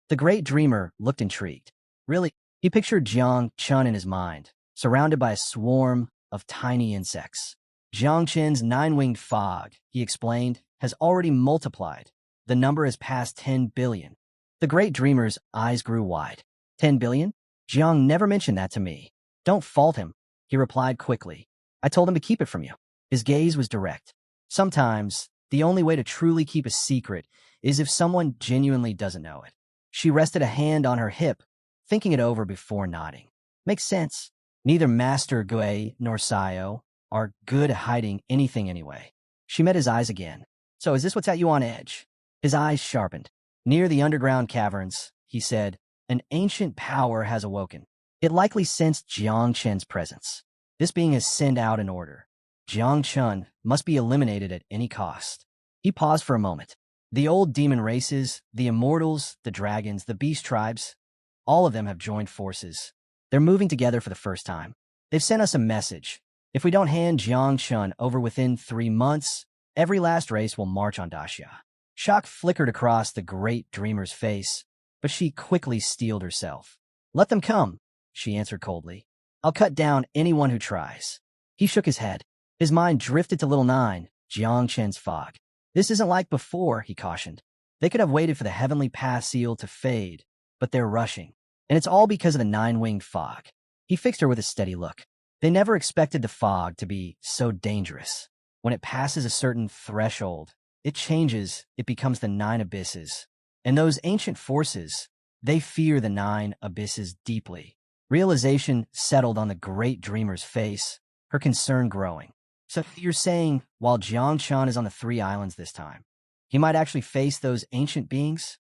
S1: The great dreamer looked intrigued. "Really?" He pictured Jang Chun in his mind, surrounded by a swarm of tiny insects. "Jiang Chen's 9-winged fog," he explained, "has already multiplied. The number has passed 10 billion. The great dreamer's eyes grew wide. 10 billion? Jiang never mentioned that to me. "Don't fault him," he replied quickly. "I told him to keep it from you." His gaze was direct. Sometimes, the only way to truly keep a secret is if someone genuinely doesn't know it. She rested a hand on her hip, thinking it over before nodding. "Makes sense. Neither Master Gui nor Shiao are good at hiding anything anyway." She met his eyes again. "So is this what's at you on edge?" His eyes sharpened. "Near the underground caverns," he said, "an ancient power has awoken. It likely sensed Jiang Chen's presence. This being has sent out an order. Jiang Chun must be eliminated at any cost." He paused for a moment. "The old demon races, the immortals, the dragons, the beast tribes, all of them have joined forces. They're moving together for the first time. They've sent us a message. If we don't hand Jiang Chun over within 3 months, every last race will march on Daxia." Shock flickered across the great dreamer's face, but she quickly steeled herself. "Let them come," she answered coldly. "I'll cut down anyone who tries." He shook his head. His mind drifted to Little 9, Jiang Chen's fog. "This isn't like before," he cautioned. "They could have waited for the heavenly path seal to fade, but they're rushing. And it's all because of the 9-winged fog." He fixed her with a steady look. "They never expected the fog to be so dangerous. When it passes a certain threshold, it changes, it becomes the 9 abysses. And those ancient forces, they fear the 9 abysses deeply." Realization settled on the great dreamer's face, her concern growing. "So you're saying, while Jiang Chun is on the 3 islands this time, he might actually face those ancient beings?"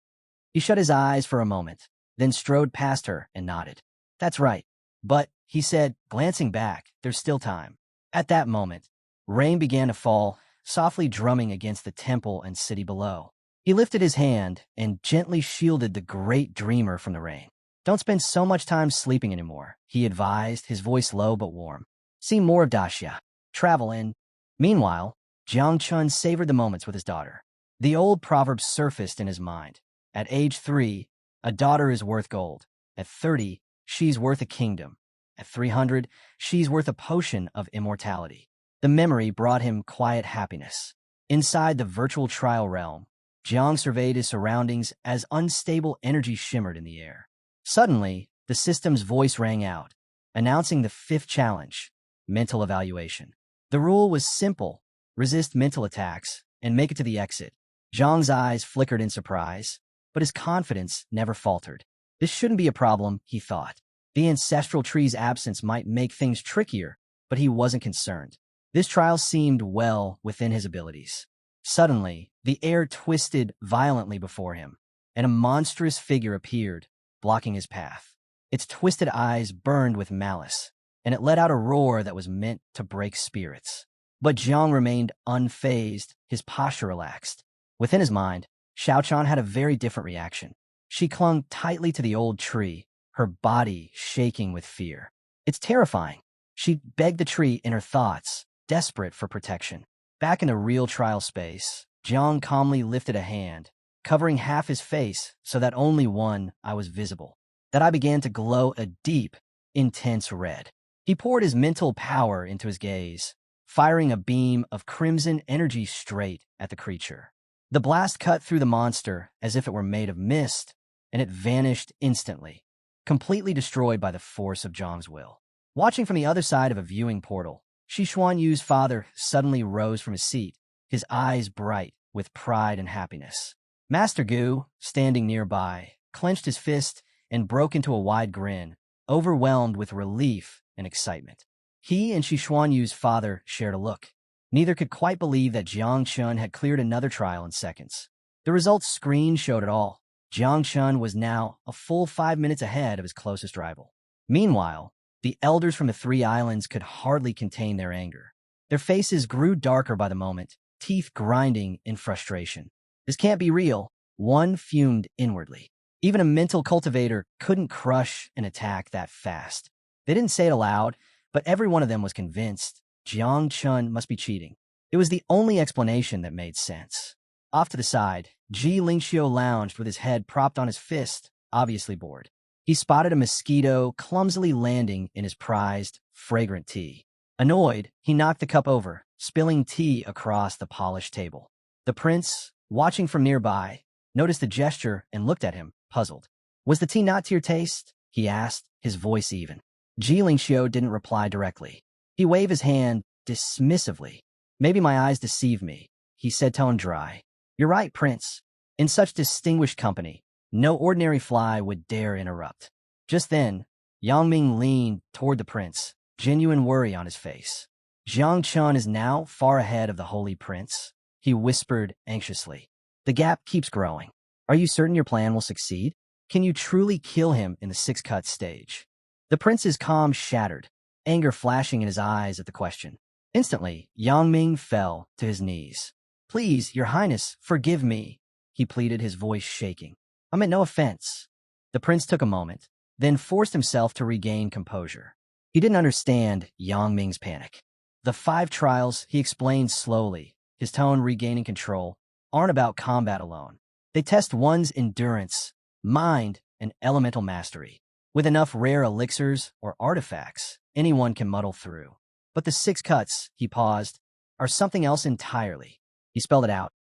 S1: He shut his eyes for a moment, then strode past her and nodded. "That's right. But," he said, glancing back, "there's still time." At that moment, rain began to fall, softly drumming against the temple and city below. He lifted his hand and gently shielded the great dreamer from the rain. "Don't spend so much time sleeping anymore," he advised, his voice low but warm. "See more of Daxia. Travel in." Meanwhile, Jiang Chun savored the moments with his daughter. The old proverb surfaced in his mind. At age 3, a daughter is worth gold. At 30, she's worth a kingdom. At 300, she's worth a potion of immortality. The memory brought him quiet happiness. Inside the virtual trial realm, Jiang surveyed his surroundings as unstable energy shimmered in the air. Suddenly, the system's voice rang out, announcing the 5th challenge, mental evaluation. The rule was simple: resist mental attacks and make it to the exit. Zhang's eyes flickered in surprise, but his confidence never faltered. This shouldn't be a problem, he thought. The ancestral tree's absence might make things trickier, but he wasn't concerned. This trial seemed well within his abilities. Suddenly, the air twisted violently before him, and a monstrous figure appeared, blocking his path. Its twisted eyes burned with malice, and it let out a roar that was meant to break spirits. But Jiang remained unfazed, his posture relaxed. Within his mind, Xiaochan had a very different reaction. She clung tightly to the old tree, her body shaking with fear. "It's terrifying." She begged the tree in her thoughts, desperate for protection. Back in the real trial space, Jiang calmly lifted a hand, covering half his face so that only one eye was visible. That eye began to glow a deep, intense red. He poured his mental power into his gaze, firing a beam of crimson energy straight at the creature. The blast cut through the monster as if it were made of mist, and it vanished instantly, completely destroyed by the force of Zhang's will. Watching from the other side of a viewing portal, Xishuan Yu's father suddenly rose from his seat, his eyes bright with pride and happiness. Master Gu, standing nearby, clenched his fist and broke into a wide grin, overwhelmed with relief and excitement. He and Shishuanyu's father shared a look. Neither could quite believe that Jang Chun had cleared another trial in seconds. The results screen showed it all. Jang Chun was now a full 5 minutes ahead of his closest rival. Meanwhile, the elders from the three islands could hardly contain their anger. Their faces grew darker by the moment, teeth grinding in frustration. This can't be real, one fumed inwardly. Even a mental cultivator couldn't crush an attack that fast. They didn't say it aloud, but every one of them was convinced Jiang Chun must be cheating. It was the only explanation that made sense. Off to the side, Ji Lingxiu lounged with his head propped on his fist, obviously bored. He spotted a mosquito clumsily landing in his prized, fragrant tea. Annoyed, he knocked the cup over, spilling tea across the polished table. The prince, watching from nearby, noticed the gesture and looked at him, puzzled. "Was the tea not to your taste?" he asked, his voice even. Ji Lingxiu didn't reply directly. He waved his hand dismissively. "Maybe my eyes deceive me," he said, tone dry. "You're right, Prince. In such distinguished company, no ordinary fly would dare interrupt." Just then, Yang Ming leaned toward the prince, genuine worry on his face. "Jiang Chun is now far ahead of the holy prince," he whispered anxiously. "The gap keeps growing. Are you certain your plan will succeed? Can you truly kill him in the six-cut stage?" The prince's calm shattered, anger flashing in his eyes at the question. Instantly, Yang Ming fell to his knees. "Please, your highness, forgive me," he pleaded, his voice shaking. "I meant no offense." The prince took a moment, then forced himself to regain composure. He didn't understand Yang Ming's panic. "The 5 trials," he explained slowly, his tone regaining control, "aren't about combat alone. They test one's endurance, mind, and elemental mastery. With enough rare elixirs or artifacts, anyone can muddle through. But the 6 cuts," he paused, "are something else entirely." He spelled it out.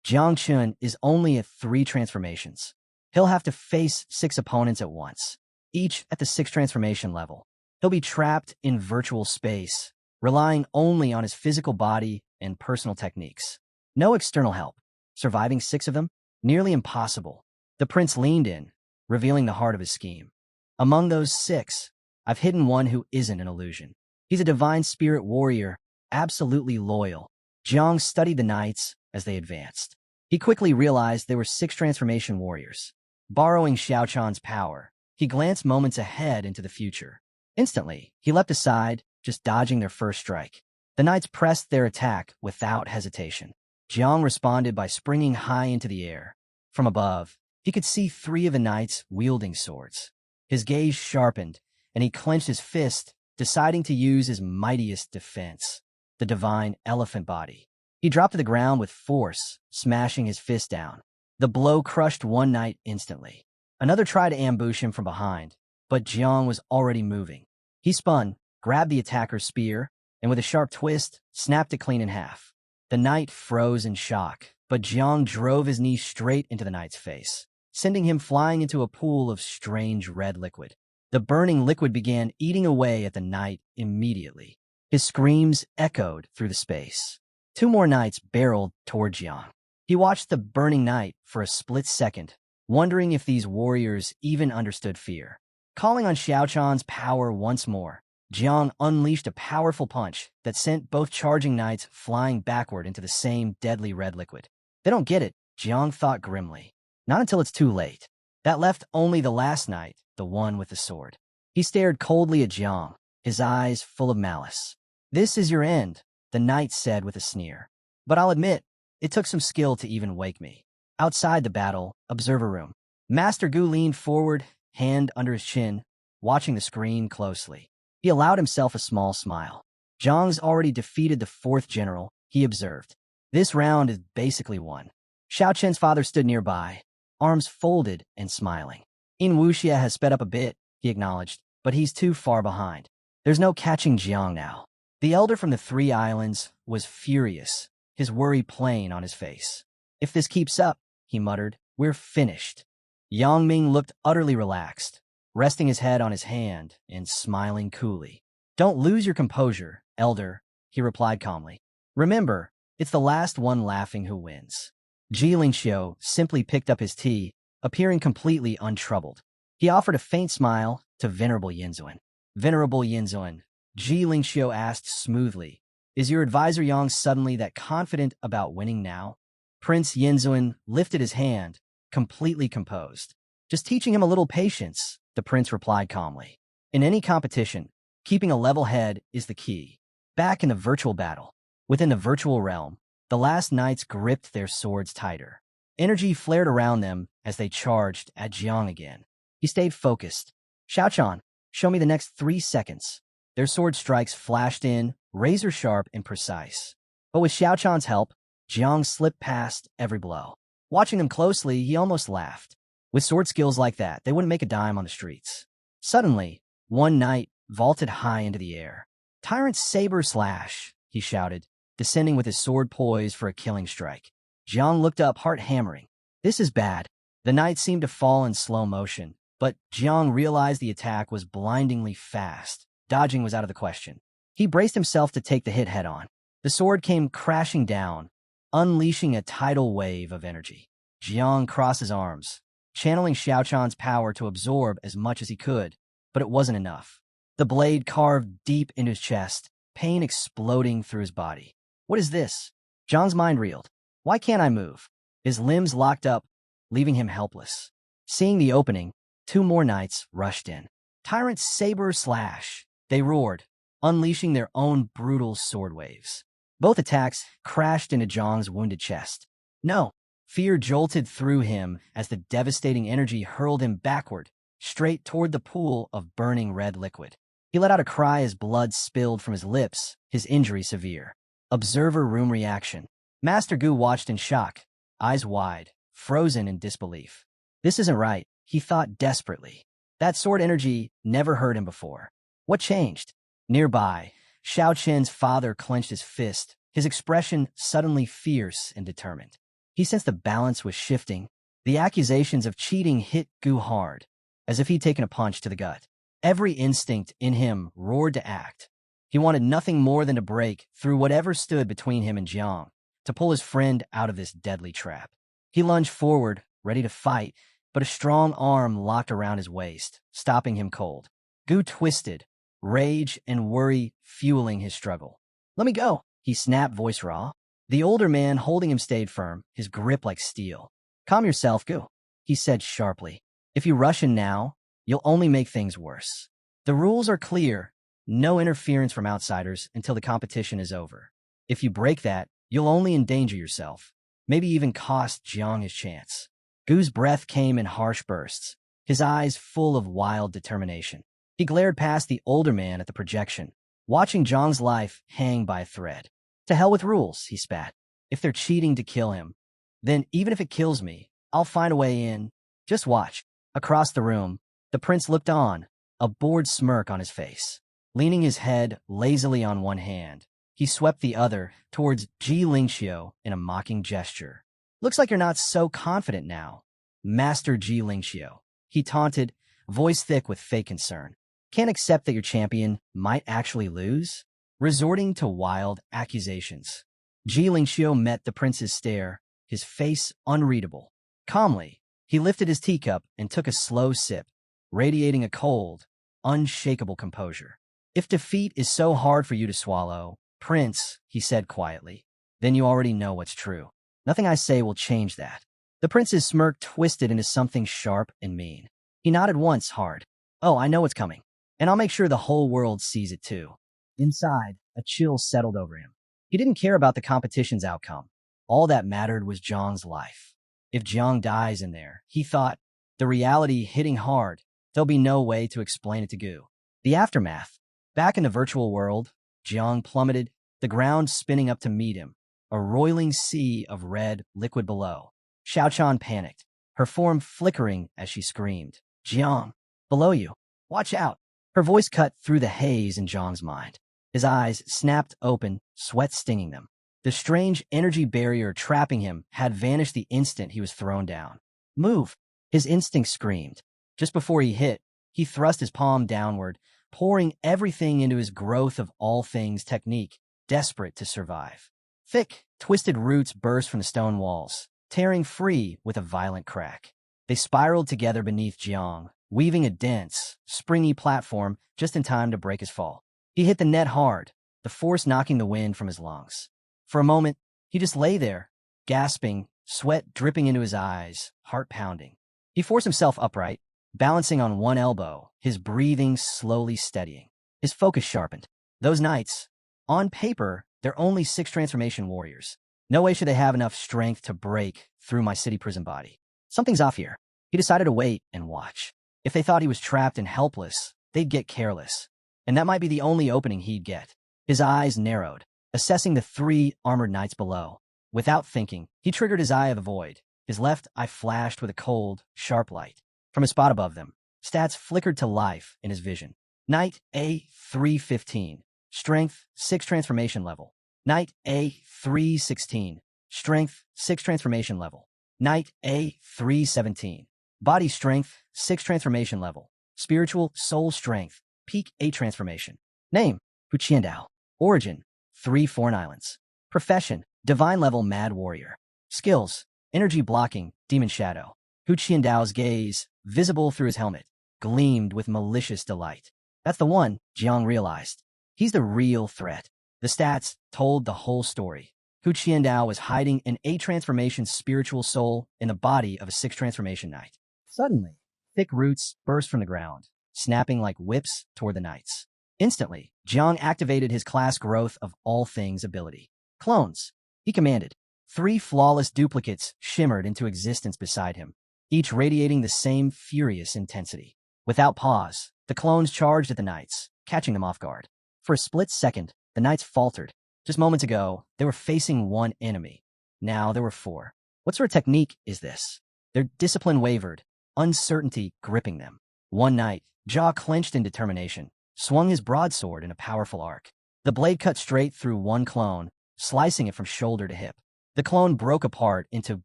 S1: Jiang Chun is only at 3 transformations. He'll have to face 6 opponents at once, each at the 6th transformation level. He'll be trapped in virtual space, relying only on his physical body and personal techniques. No external help. Surviving 6 of them? Nearly impossible. The prince leaned in, revealing the heart of his scheme. "Among those 6, I've hidden one who isn't an illusion. He's a divine spirit warrior, absolutely loyal." Jiang studied the knights as they advanced. He quickly realized there were 6 transformation warriors. Borrowing Xiao Chan's power, he glanced moments ahead into the future. Instantly, he leapt aside, just dodging their first strike. The knights pressed their attack without hesitation. Jiang responded by springing high into the air. From above, he could see 3 of the knights wielding swords. His gaze sharpened, and he clenched his fist, deciding to use his mightiest defense, the divine elephant body. He dropped to the ground with force, smashing his fist down. The blow crushed one knight instantly. Another tried to ambush him from behind, but Jiang was already moving. He spun, grabbed the attacker's spear, and with a sharp twist, snapped it clean in half. The knight froze in shock, but Jiang drove his knee straight into the knight's face, sending him flying into a pool of strange red liquid. The burning liquid began eating away at the knight immediately. His screams echoed through the space. 2 more knights barreled toward Jiang. He watched the burning knight for a split second, wondering if these warriors even understood fear. Calling on Xiao Chan's power once more, Jiang unleashed a powerful punch that sent both charging knights flying backward into the same deadly red liquid. They don't get it, Jiang thought grimly. Not until it's too late. That left only the last knight, the one with the sword. He stared coldly at Jiang, his eyes full of malice. "This is your end," the knight said with a sneer. "But I'll admit, it took some skill to even wake me." Outside the battle, observer room. Master Gu leaned forward, hand under his chin, watching the screen closely. He allowed himself a small smile. Zhang's already defeated the 4th general, he observed. This round is basically won. Xiao Chen's father stood nearby, arms folded and smiling. In Wuxia has sped up a bit, he acknowledged, but he's too far behind. There's no catching Jiang now. The elder from the 3 islands was furious, his worry plain on his face. "If this keeps up," he muttered, "we're finished." Yang Ming looked utterly relaxed, resting his head on his hand and smiling coolly. "Don't lose your composure, elder," he replied calmly. "Remember, it's the last one laughing who wins." Xiao simply picked up his tea, appearing completely untroubled. He offered a faint smile to Venerable Yinzuan. Venerable Yinzuan, Xiao asked smoothly, is your advisor Yang suddenly that confident about winning now? Prince Yinzuan lifted his hand, completely composed. Just teaching him a little patience, the prince replied calmly. In any competition, keeping a level head is the key. Back in the virtual battle, within the virtual realm, the last knights gripped their swords tighter. Energy flared around them as they charged at Jiang again. He stayed focused. Xiaochan, show me the next 3 seconds. Their sword strikes flashed in, razor-sharp and precise. But with Xiaochan's help, Jiang slipped past every blow. Watching them closely, he almost laughed. With sword skills like that, they wouldn't make a dime on the streets. Suddenly, one knight vaulted high into the air. Tyrant saber slash, he shouted, descending with his sword poised for a killing strike. Jiang looked up, heart hammering. This is bad. The knight seemed to fall in slow motion, but Jiang realized the attack was blindingly fast. Dodging was out of the question. He braced himself to take the hit head-on. The sword came crashing down, unleashing a tidal wave of energy. Jiang crossed his arms, channeling Xiaochan's power to absorb as much as he could, but it wasn't enough. The blade carved deep into his chest, pain exploding through his body. What is this? Jiang's mind reeled. Why can't I move? His limbs locked up, leaving him helpless. Seeing the opening, 2 more knights rushed in. Tyrant saber slash, they roared, unleashing their own brutal sword waves. Both attacks crashed into Jiang's wounded chest. No! Fear jolted through him as the devastating energy hurled him backward, straight toward the pool of burning red liquid. He let out a cry as blood spilled from his lips, his injury severe. Observer room reaction. Master Gu watched in shock, eyes wide, frozen in disbelief. This isn't right, he thought desperately. That sword energy never hurt him before. What changed? Nearby, Xiao Qin's father clenched his fist, his expression suddenly fierce and determined. He sensed the balance was shifting. The accusations of cheating hit Gu hard, as if he'd taken a punch to the gut. Every instinct in him roared to act. He wanted nothing more than to break through whatever stood between him and Jiang, to pull his friend out of this deadly trap. He lunged forward, ready to fight, but a strong arm locked around his waist, stopping him cold. Gu twisted, rage and worry fueling his struggle. Let me go, he snapped, voice raw. The older man holding him stayed firm, his grip like steel. Calm yourself, Gu, he said sharply. If you rush in now, you'll only make things worse. The rules are clear. No interference from outsiders until the competition is over. If you break that, you'll only endanger yourself, maybe even cost Jiang his chance. Gu's breath came in harsh bursts, his eyes full of wild determination. He glared past the older man at the projection, watching Jiang's life hang by a thread. To hell with rules, he spat. If they're cheating to kill him, then even if it kills me, I'll find a way in. Just watch. Across the room, the prince looked on, a bored smirk on his face. Leaning his head lazily on one hand, he swept the other towards Xiao in a mocking gesture. Looks like you're not so confident now, Master Xiao, he taunted, voice thick with fake concern. Can't accept that your champion might actually lose? Resorting to wild accusations. Xiao met the prince's stare, his face unreadable. Calmly, he lifted his teacup and took a slow sip, radiating a cold, unshakable composure. If defeat is so hard for you to swallow, Prince, he said quietly, then you already know what's true. Nothing I say will change that. The prince's smirk twisted into something sharp and mean. He nodded once hard. Oh, I know what's coming. And I'll make sure the whole world sees it too. Inside, a chill settled over him. He didn't care about the competition's outcome. All that mattered was Jiang's life. If Jiang dies in there, he thought, the reality hitting hard, there'll be no way to explain it to Gu. The aftermath. Back in the virtual world, Jiang plummeted, the ground spinning up to meet him, a roiling sea of red liquid below. Xiaochan panicked, her form flickering as she screamed, Jiang, below you, watch out. Her voice cut through the haze in Jiang's mind. His eyes snapped open, sweat stinging them. The strange energy barrier trapping him had vanished the instant he was thrown down. Move! His instinct screamed. Just before he hit, he thrust his palm downward, pouring everything into his growth of all things technique, desperate to survive. Thick, twisted roots burst from the stone walls, tearing free with a violent crack. They spiraled together beneath Jiang, weaving a dense, springy platform just in time to break his fall. He hit the net hard, the force knocking the wind from his lungs. For a moment, he just lay there, gasping, sweat dripping into his eyes, heart pounding. He forced himself upright, balancing on one elbow, his breathing slowly steadying. His focus sharpened. Those knights, on paper, they're only 6 transformation warriors. No way should they have enough strength to break through my city prison body. Something's off here. He decided to wait and watch. If they thought he was trapped and helpless, they'd get careless. And that might be the only opening he'd get. His eyes narrowed, assessing the 3 armored knights below. Without thinking, he triggered his Eye of the Void. His left eye flashed with a cold, sharp light. From a spot above them, stats flickered to life in his vision. Knight A315. Strength, 6 transformation level. Knight A316. Strength, 6 transformation level. Knight A317. Body strength, 6 transformation level. Spiritual soul strength, peak 8 transformation. Name, Huqiandao. Origin, 3 Foreign Islands. Profession, divine level mad warrior. Skills, energy blocking, demon shadow. Huqiandao's gaze, visible through his helmet, gleamed with malicious delight. That's the one, Jiang realized. He's the real threat. The stats told the whole story. Huqiandao was hiding an 8 transformation spiritual soul in the body of a 6 transformation knight. Suddenly, thick roots burst from the ground, snapping like whips toward the knights. Instantly, Jiang activated his class growth of all things ability. Clones, he commanded. 3 flawless duplicates shimmered into existence beside him, each radiating the same furious intensity. Without pause, the clones charged at the knights, catching them off guard. For a split second, the knights faltered. Just moments ago, they were facing one enemy. Now there were 4. What sort of technique is this? Their discipline wavered, uncertainty gripping them. One knight, jaw clenched in determination, swung his broadsword in a powerful arc. The blade cut straight through one clone, slicing it from shoulder to hip. The clone broke apart into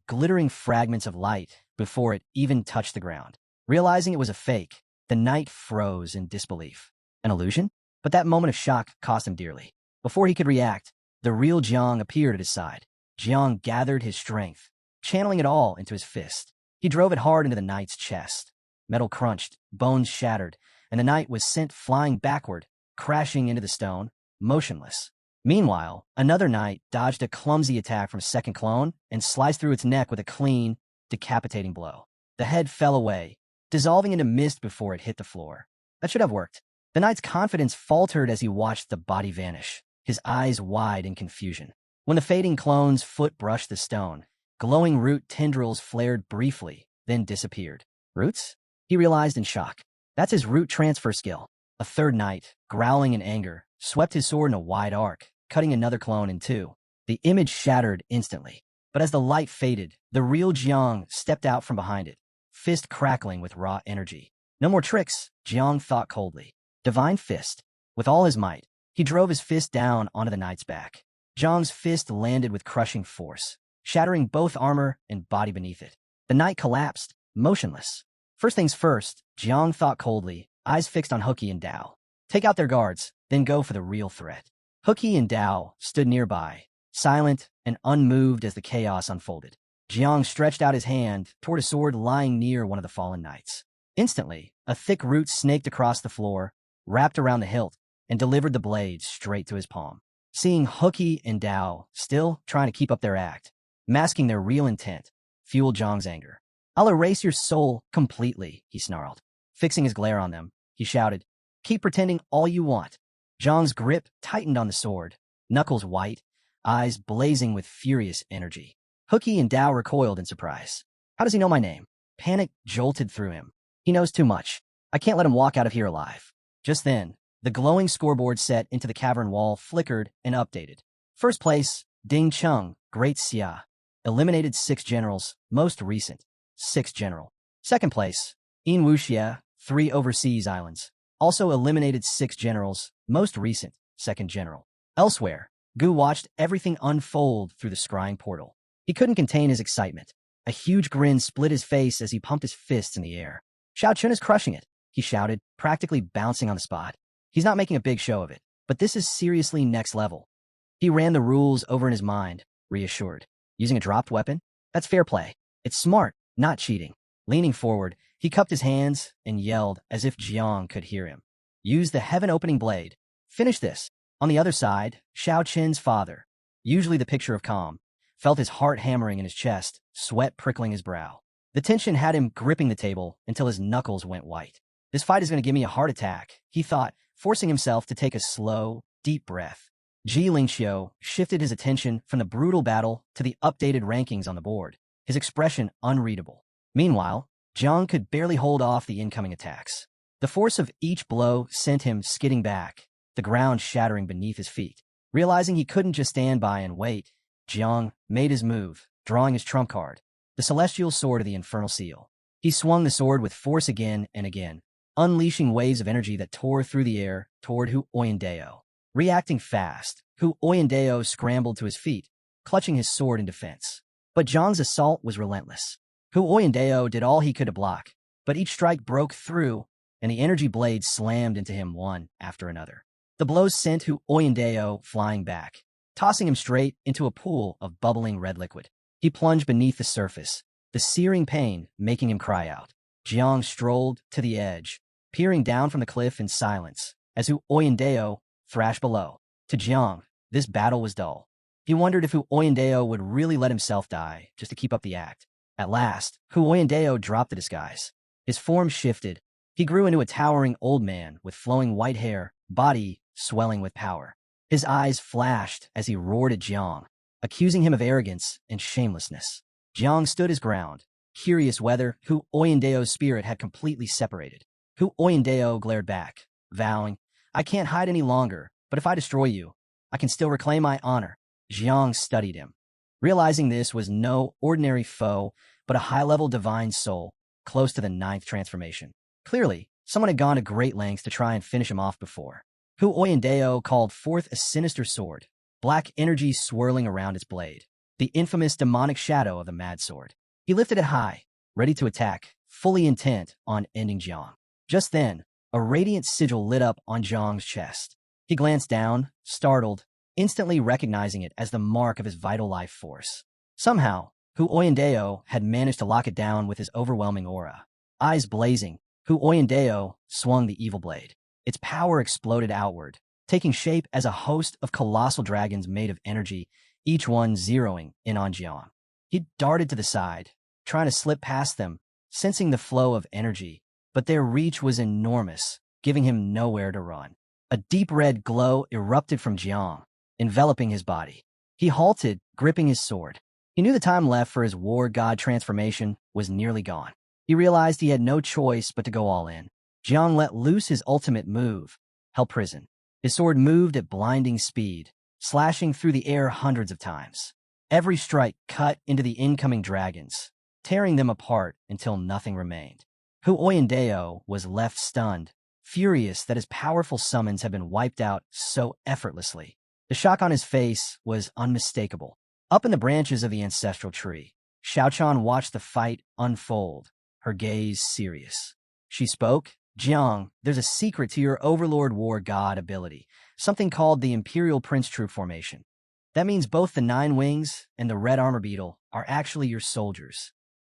S1: glittering fragments of light before it even touched the ground. Realizing it was a fake, the knight froze in disbelief. An illusion? But that moment of shock cost him dearly. Before he could react, the real Jiang appeared at his side. Jiang gathered his strength, channeling it all into his fist. He drove it hard into the knight's chest. Metal crunched, bones shattered, and the knight was sent flying backward, crashing into the stone, motionless. Meanwhile, another knight dodged a clumsy attack from a second clone and sliced through its neck with a clean, decapitating blow. The head fell away, dissolving into mist before it hit the floor. That should have worked. The knight's confidence faltered as he watched the body vanish, his eyes wide in confusion. When the fading clone's foot brushed the stone, glowing root tendrils flared briefly, then disappeared. Roots? He realized in shock. That's his root transfer skill. A third knight, growling in anger, swept his sword in a wide arc, cutting another clone in 2. The image shattered instantly. But as the light faded, the real Jiang stepped out from behind it, fist crackling with raw energy. No more tricks, Jiang thought coldly. Divine fist. With all his might, he drove his fist down onto the knight's back. Jiang's fist landed with crushing force, shattering both armor and body beneath it. The knight collapsed, motionless. First things first, Jiang thought coldly, eyes fixed on Huqi and Dao. Take out their guards, then go for the real threat. Huqi and Dao stood nearby, silent and unmoved as the chaos unfolded. Jiang stretched out his hand toward a sword lying near one of the fallen knights. Instantly, a thick root snaked across the floor, wrapped around the hilt, and delivered the blade straight to his palm. Seeing Huqi and Dao still trying to keep up their act, masking their real intent, fueled Jiang's anger. I'll erase your soul completely, he snarled. Fixing his glare on them, he shouted, keep pretending all you want. Jiang's grip tightened on the sword, knuckles white, eyes blazing with furious energy. Huqi and Dao recoiled in surprise. How does he know my name? Panic jolted through him. He knows too much. I can't let him walk out of here alive. Just then, the glowing scoreboard set into the cavern wall flickered and updated. First place, Ding Cheng, Great Xia. Eliminated 6 generals, most recent. 6th general. Second place, In Wuxia, 3 overseas islands. Also eliminated 6 generals, most recent. 2nd general. Elsewhere, Gu watched everything unfold through the scrying portal. He couldn't contain his excitement. A huge grin split his face as he pumped his fists in the air. Shao Chun is crushing it, he shouted, practically bouncing on the spot. He's not making a big show of it, but this is seriously next level. He ran the rules over in his mind, reassured. Using a dropped weapon? That's fair play. It's smart, not cheating. Leaning forward, he cupped his hands and yelled as if Jiang could hear him. Use the heaven-opening blade. Finish this. On the other side, Xiao Qin's father, usually the picture of calm, felt his heart hammering in his chest, sweat prickling his brow. The tension had him gripping the table until his knuckles went white. This fight is going to give me a heart attack, he thought, forcing himself to take a slow, deep breath. Ji Lingxiu shifted his attention from the brutal battle to the updated rankings on the board, his expression unreadable. Meanwhile, Jiang could barely hold off the incoming attacks. The force of each blow sent him skidding back, the ground shattering beneath his feet. Realizing he couldn't just stand by and wait, Jiang made his move, drawing his trump card, the celestial sword of the infernal seal. He swung the sword with force again and again, unleashing waves of energy that tore through the air toward Hu Oyandeo. Reacting fast, Hu Oyandeo scrambled to his feet, clutching his sword in defense. But Jiang's assault was relentless. Hu Oyandeo did all he could to block, but each strike broke through, and the energy blades slammed into him one after another. The blows sent Hu Oyandeo flying back, tossing him straight into a pool of bubbling red liquid. He plunged beneath the surface, the searing pain making him cry out. Jiang strolled to the edge, peering down from the cliff in silence, as Hu Oyandeo thrashed below. To Jiang, this battle was dull. He wondered if Hu Oyandeo would really let himself die just to keep up the act. At last, Hu Oyandeo dropped the disguise. His form shifted. He grew into a towering old man with flowing white hair, body swelling with power. His eyes flashed as he roared at Jiang, accusing him of arrogance and shamelessness. Jiang stood his ground, curious whether Hu Oyandeo's spirit had completely separated. Hu Oyandeo glared back, vowing, I can't hide any longer, but if I destroy you, I can still reclaim my honor. Jiang studied him, realizing this was no ordinary foe, but a high-level divine soul, close to the 9th transformation. Clearly, someone had gone to great lengths to try and finish him off before. Hu Oyandeo called forth a sinister sword, black energy swirling around its blade, the infamous demonic shadow of the Mad Sword. He lifted it high, ready to attack, fully intent on ending Jiang. Just then, a radiant sigil lit up on Jiang's chest. He glanced down, startled, instantly recognizing it as the mark of his vital life force. Somehow, Hu Oyandeo had managed to lock it down with his overwhelming aura. Eyes blazing, Hu Oyandeo swung the evil blade. Its power exploded outward, taking shape as a host of colossal dragons made of energy, each one zeroing in on Jiang. He darted to the side, trying to slip past them, sensing the flow of energy, but their reach was enormous, giving him nowhere to run. A deep red glow erupted from Jiang, enveloping his body. He halted, gripping his sword. He knew the time left for his war god transformation was nearly gone. He realized he had no choice but to go all in. Jiang let loose his ultimate move, Hell Prison. His sword moved at blinding speed, slashing through the air hundreds of times. Every strike cut into the incoming dragons, tearing them apart until nothing remained. Hu Oyandeo was left stunned, furious that his powerful summons had been wiped out so effortlessly. The shock on his face was unmistakable. Up in the branches of the ancestral tree, Xiaochan watched the fight unfold, her gaze serious. She spoke, Jiang, there's a secret to your Overlord War God ability, something called the Imperial Prince Troop Formation. That means both the 9 Wings and the Red Armor Beetle are actually your soldiers.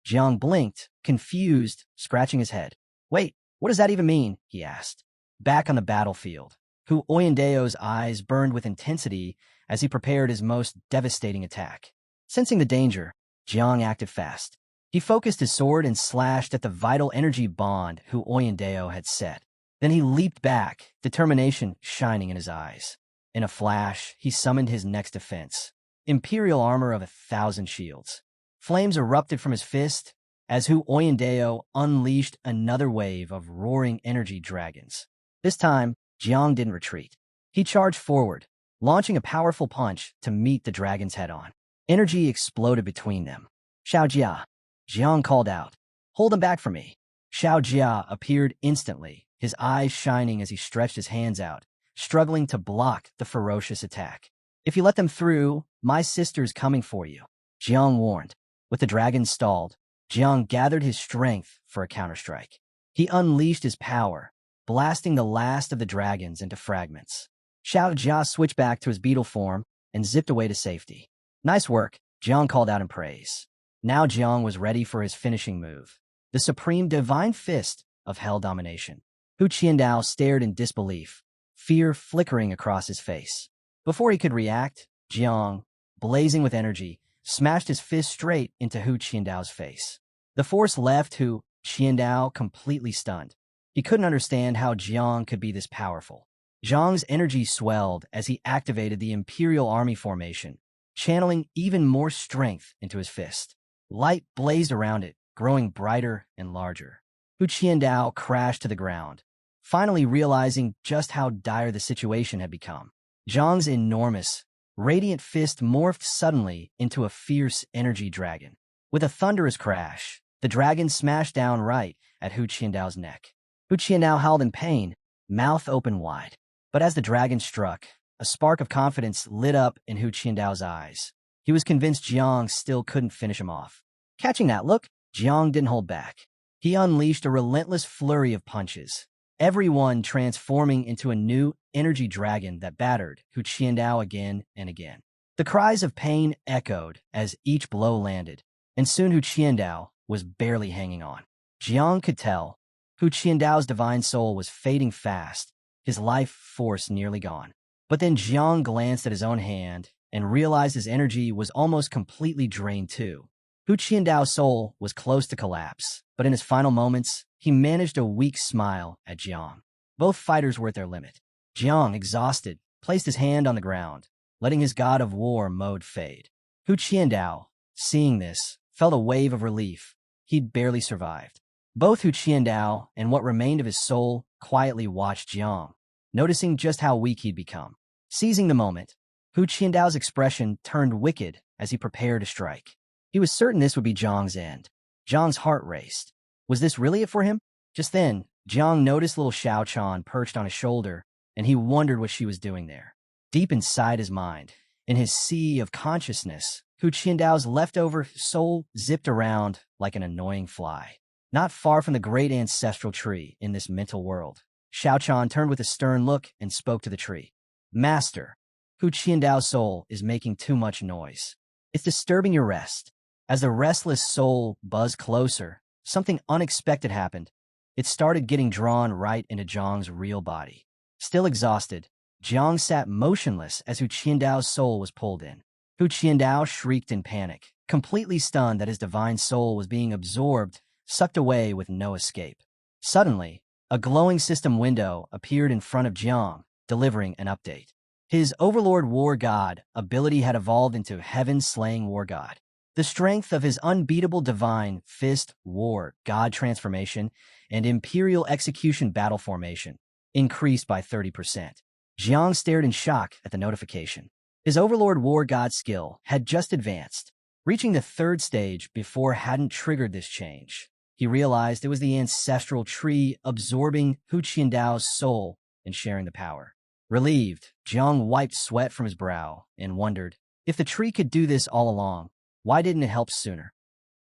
S1: Jiang blinked, confused, scratching his head. Wait, what does that even mean? He asked. Back on the battlefield, Hu Oyandeo's eyes burned with intensity as he prepared his most devastating attack. Sensing the danger, Jiang acted fast. He focused his sword and slashed at the vital energy bond Hu Oyandeo had set. Then he leaped back, determination shining in his eyes. In a flash, he summoned his next defense, Imperial Armor of 1,000 Shields. Flames erupted from his fist as Hu Oyandeo unleashed another wave of roaring energy dragons. This time, Jiang didn't retreat. He charged forward, launching a powerful punch to meet the dragon's head-on. Energy exploded between them. Xiao Jia, Jiang called out. Hold him back for me. Xiao Jia appeared instantly, his eyes shining as he stretched his hands out, struggling to block the ferocious attack. If you let them through, my sister's coming for you, Jiang warned. With the dragon stalled, Jiang gathered his strength for a counterstrike. He unleashed his power, blasting the last of the dragons into fragments. Xiao Jia switched back to his beetle form and zipped away to safety. Nice work, Jiang called out in praise. Now Jiang was ready for his finishing move, the supreme divine fist of hell domination. Hu Qiandao stared in disbelief, fear flickering across his face. Before he could react, Jiang, blazing with energy, smashed his fist straight into Hu Qiandao's face. The force left Hu Qiandao completely stunned. He couldn't understand how Jiang could be this powerful. Jiang's energy swelled as he activated the Imperial Army formation, channeling even more strength into his fist. Light blazed around it, growing brighter and larger. Hu Qiandao crashed to the ground, finally realizing just how dire the situation had become. Jiang's enormous, radiant fist morphed suddenly into a fierce energy dragon. With a thunderous crash, the dragon smashed down right at Hu Qiandao's neck. Hu Qiandao howled in pain, mouth open wide. But as the dragon struck, a spark of confidence lit up in Hu Qiandao's eyes. He was convinced Jiang still couldn't finish him off. Catching that look, Jiang didn't hold back. He unleashed a relentless flurry of punches, every one transforming into a new energy dragon that battered Hu Qiandao again and again. The cries of pain echoed as each blow landed, and soon Hu Qiandao was barely hanging on. Jiang could tell Hu Qiandao's divine soul was fading fast, his life force nearly gone. But then Jiang glanced at his own hand and realized his energy was almost completely drained too. Hu Qiandao's soul was close to collapse, but in his final moments, he managed a weak smile at Jiang. Both fighters were at their limit. Jiang, exhausted, placed his hand on the ground, letting his god of war mode fade. Hu Qiandao, seeing this, felt a wave of relief. He'd barely survived. Both Hu Qiandao and what remained of his soul quietly watched Jiang, noticing just how weak he'd become. Seizing the moment, Hu Qiandao's expression turned wicked as he prepared to strike. He was certain this would be Jiang's end. Jiang's heart raced. Was this really it for him? Just then, Jiang noticed little Xiao Chan perched on his shoulder, and he wondered what she was doing there. Deep inside his mind, in his sea of consciousness, Hu Qiandao's leftover soul zipped around like an annoying fly. Not far from the great ancestral tree in this mental world, Xiao Chan turned with a stern look and spoke to the tree. Master, Hu Qiandao's soul is making too much noise. It's disturbing your rest. As the restless soul buzzed closer, something unexpected happened. It started getting drawn right into Jiang's real body. Still exhausted, Jiang sat motionless as Hu Qiandao's soul was pulled in. Hu Qiandao shrieked in panic, completely stunned that his divine soul was being absorbed, sucked away with no escape. Suddenly, a glowing system window appeared in front of Jiang, delivering an update. His Overlord War God ability had evolved into Heaven-Slaying War God. The strength of his unbeatable divine fist war god transformation and Imperial Execution battle formation increased by 30%. Jiang stared in shock at the notification. His Overlord War God skill had just advanced, reaching the 3rd stage before hadn't triggered this change. He realized it was the ancestral tree absorbing Hu Qiandao's soul and sharing the power. Relieved, Jiang wiped sweat from his brow and wondered, if the tree could do this all along, why didn't it help sooner?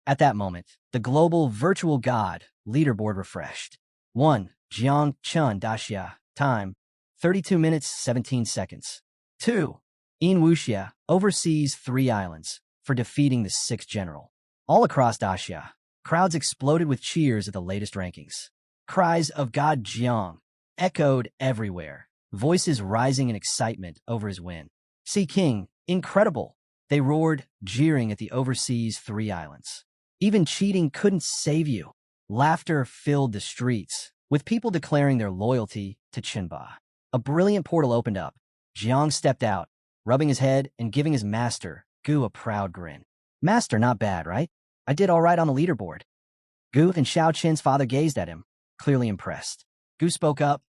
S1: At that moment, the global virtual god leaderboard refreshed. 1. Jang Chun Daxia. Time, 32 minutes, 17 seconds. 2. In Wuxia oversees 3 islands for defeating the 6th general. All across Daxia, crowds exploded with cheers at the latest rankings. Cries of God Jiang echoed everywhere, voices rising in excitement over his win. Sea King, incredible! They roared, jeering at the overseas 3 islands. Even cheating couldn't save you. Laughter filled the streets, with people declaring their loyalty to Qinba. A brilliant portal opened up. Jiang stepped out, rubbing his head and giving his master, Gu, a proud grin. Master, not bad, right? I did all right on the leaderboard. Gu and Xiao Qin's father gazed at him, clearly impressed. Gu spoke up,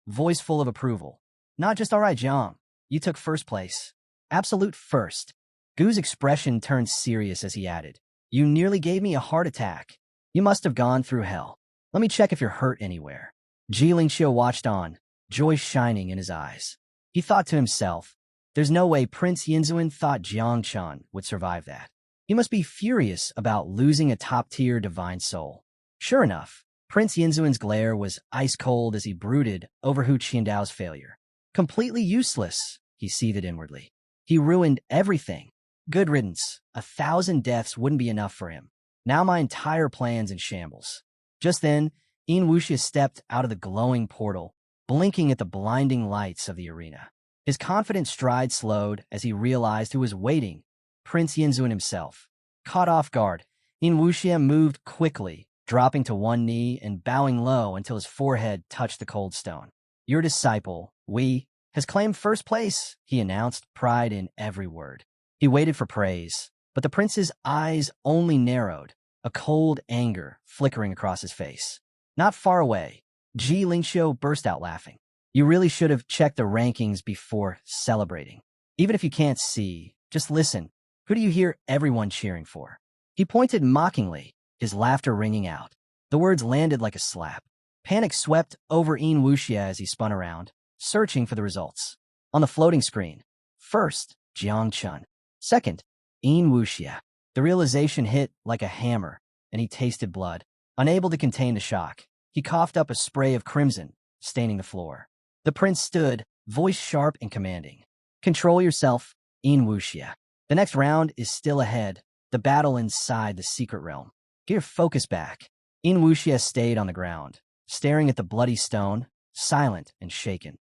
S1: voice full of approval. Not just all right, Jiang. You took 1st place. Absolute first. Gu's expression turned serious as he added, you nearly gave me a heart attack. You must have gone through hell. Let me check if you're hurt anywhere. Ji Lingqiu watched on, joy shining in his eyes. He thought to himself, there's no way Prince Yinzuan thought Jiang Chun would survive that. He must be furious about losing a top-tier divine soul. Sure enough, Prince Yinzuan's glare was ice-cold as he brooded over Hu Qiandao's failure. Completely useless, he seethed inwardly. He ruined everything. Good riddance. 1,000 deaths wouldn't be enough for him. Now my entire plan's in shambles. Just then, Wuxia stepped out of the glowing portal, blinking at the blinding lights of the arena. His confident stride slowed as he realized who was waiting, Prince Yinzun himself. Caught off guard, Wuxia moved quickly, dropping to one knee and bowing low until his forehead touched the cold stone. Your disciple, Wei, has claimed first place, he announced, pride in every word. He waited for praise, but the prince's eyes only narrowed, a cold anger flickering across his face. Not far away, Ji Lingxiu burst out laughing. You really should have checked the rankings before celebrating. Even if you can't see, just listen. Who do you hear everyone cheering for? He pointed mockingly, his laughter ringing out. The words landed like a slap. Panic swept over Wuxia as he spun around, searching for the results. On the floating screen, first, Jang Chun. Second, Wuxia. The realization hit like a hammer, and he tasted blood. Unable to contain the shock, he coughed up a spray of crimson, staining the floor. The prince stood, voice sharp and commanding. Control yourself, Wuxia. The next round is still ahead, the battle inside the secret realm. Get your focus back. Wuxia stayed on the ground, staring at the bloody stone, silent and shaken.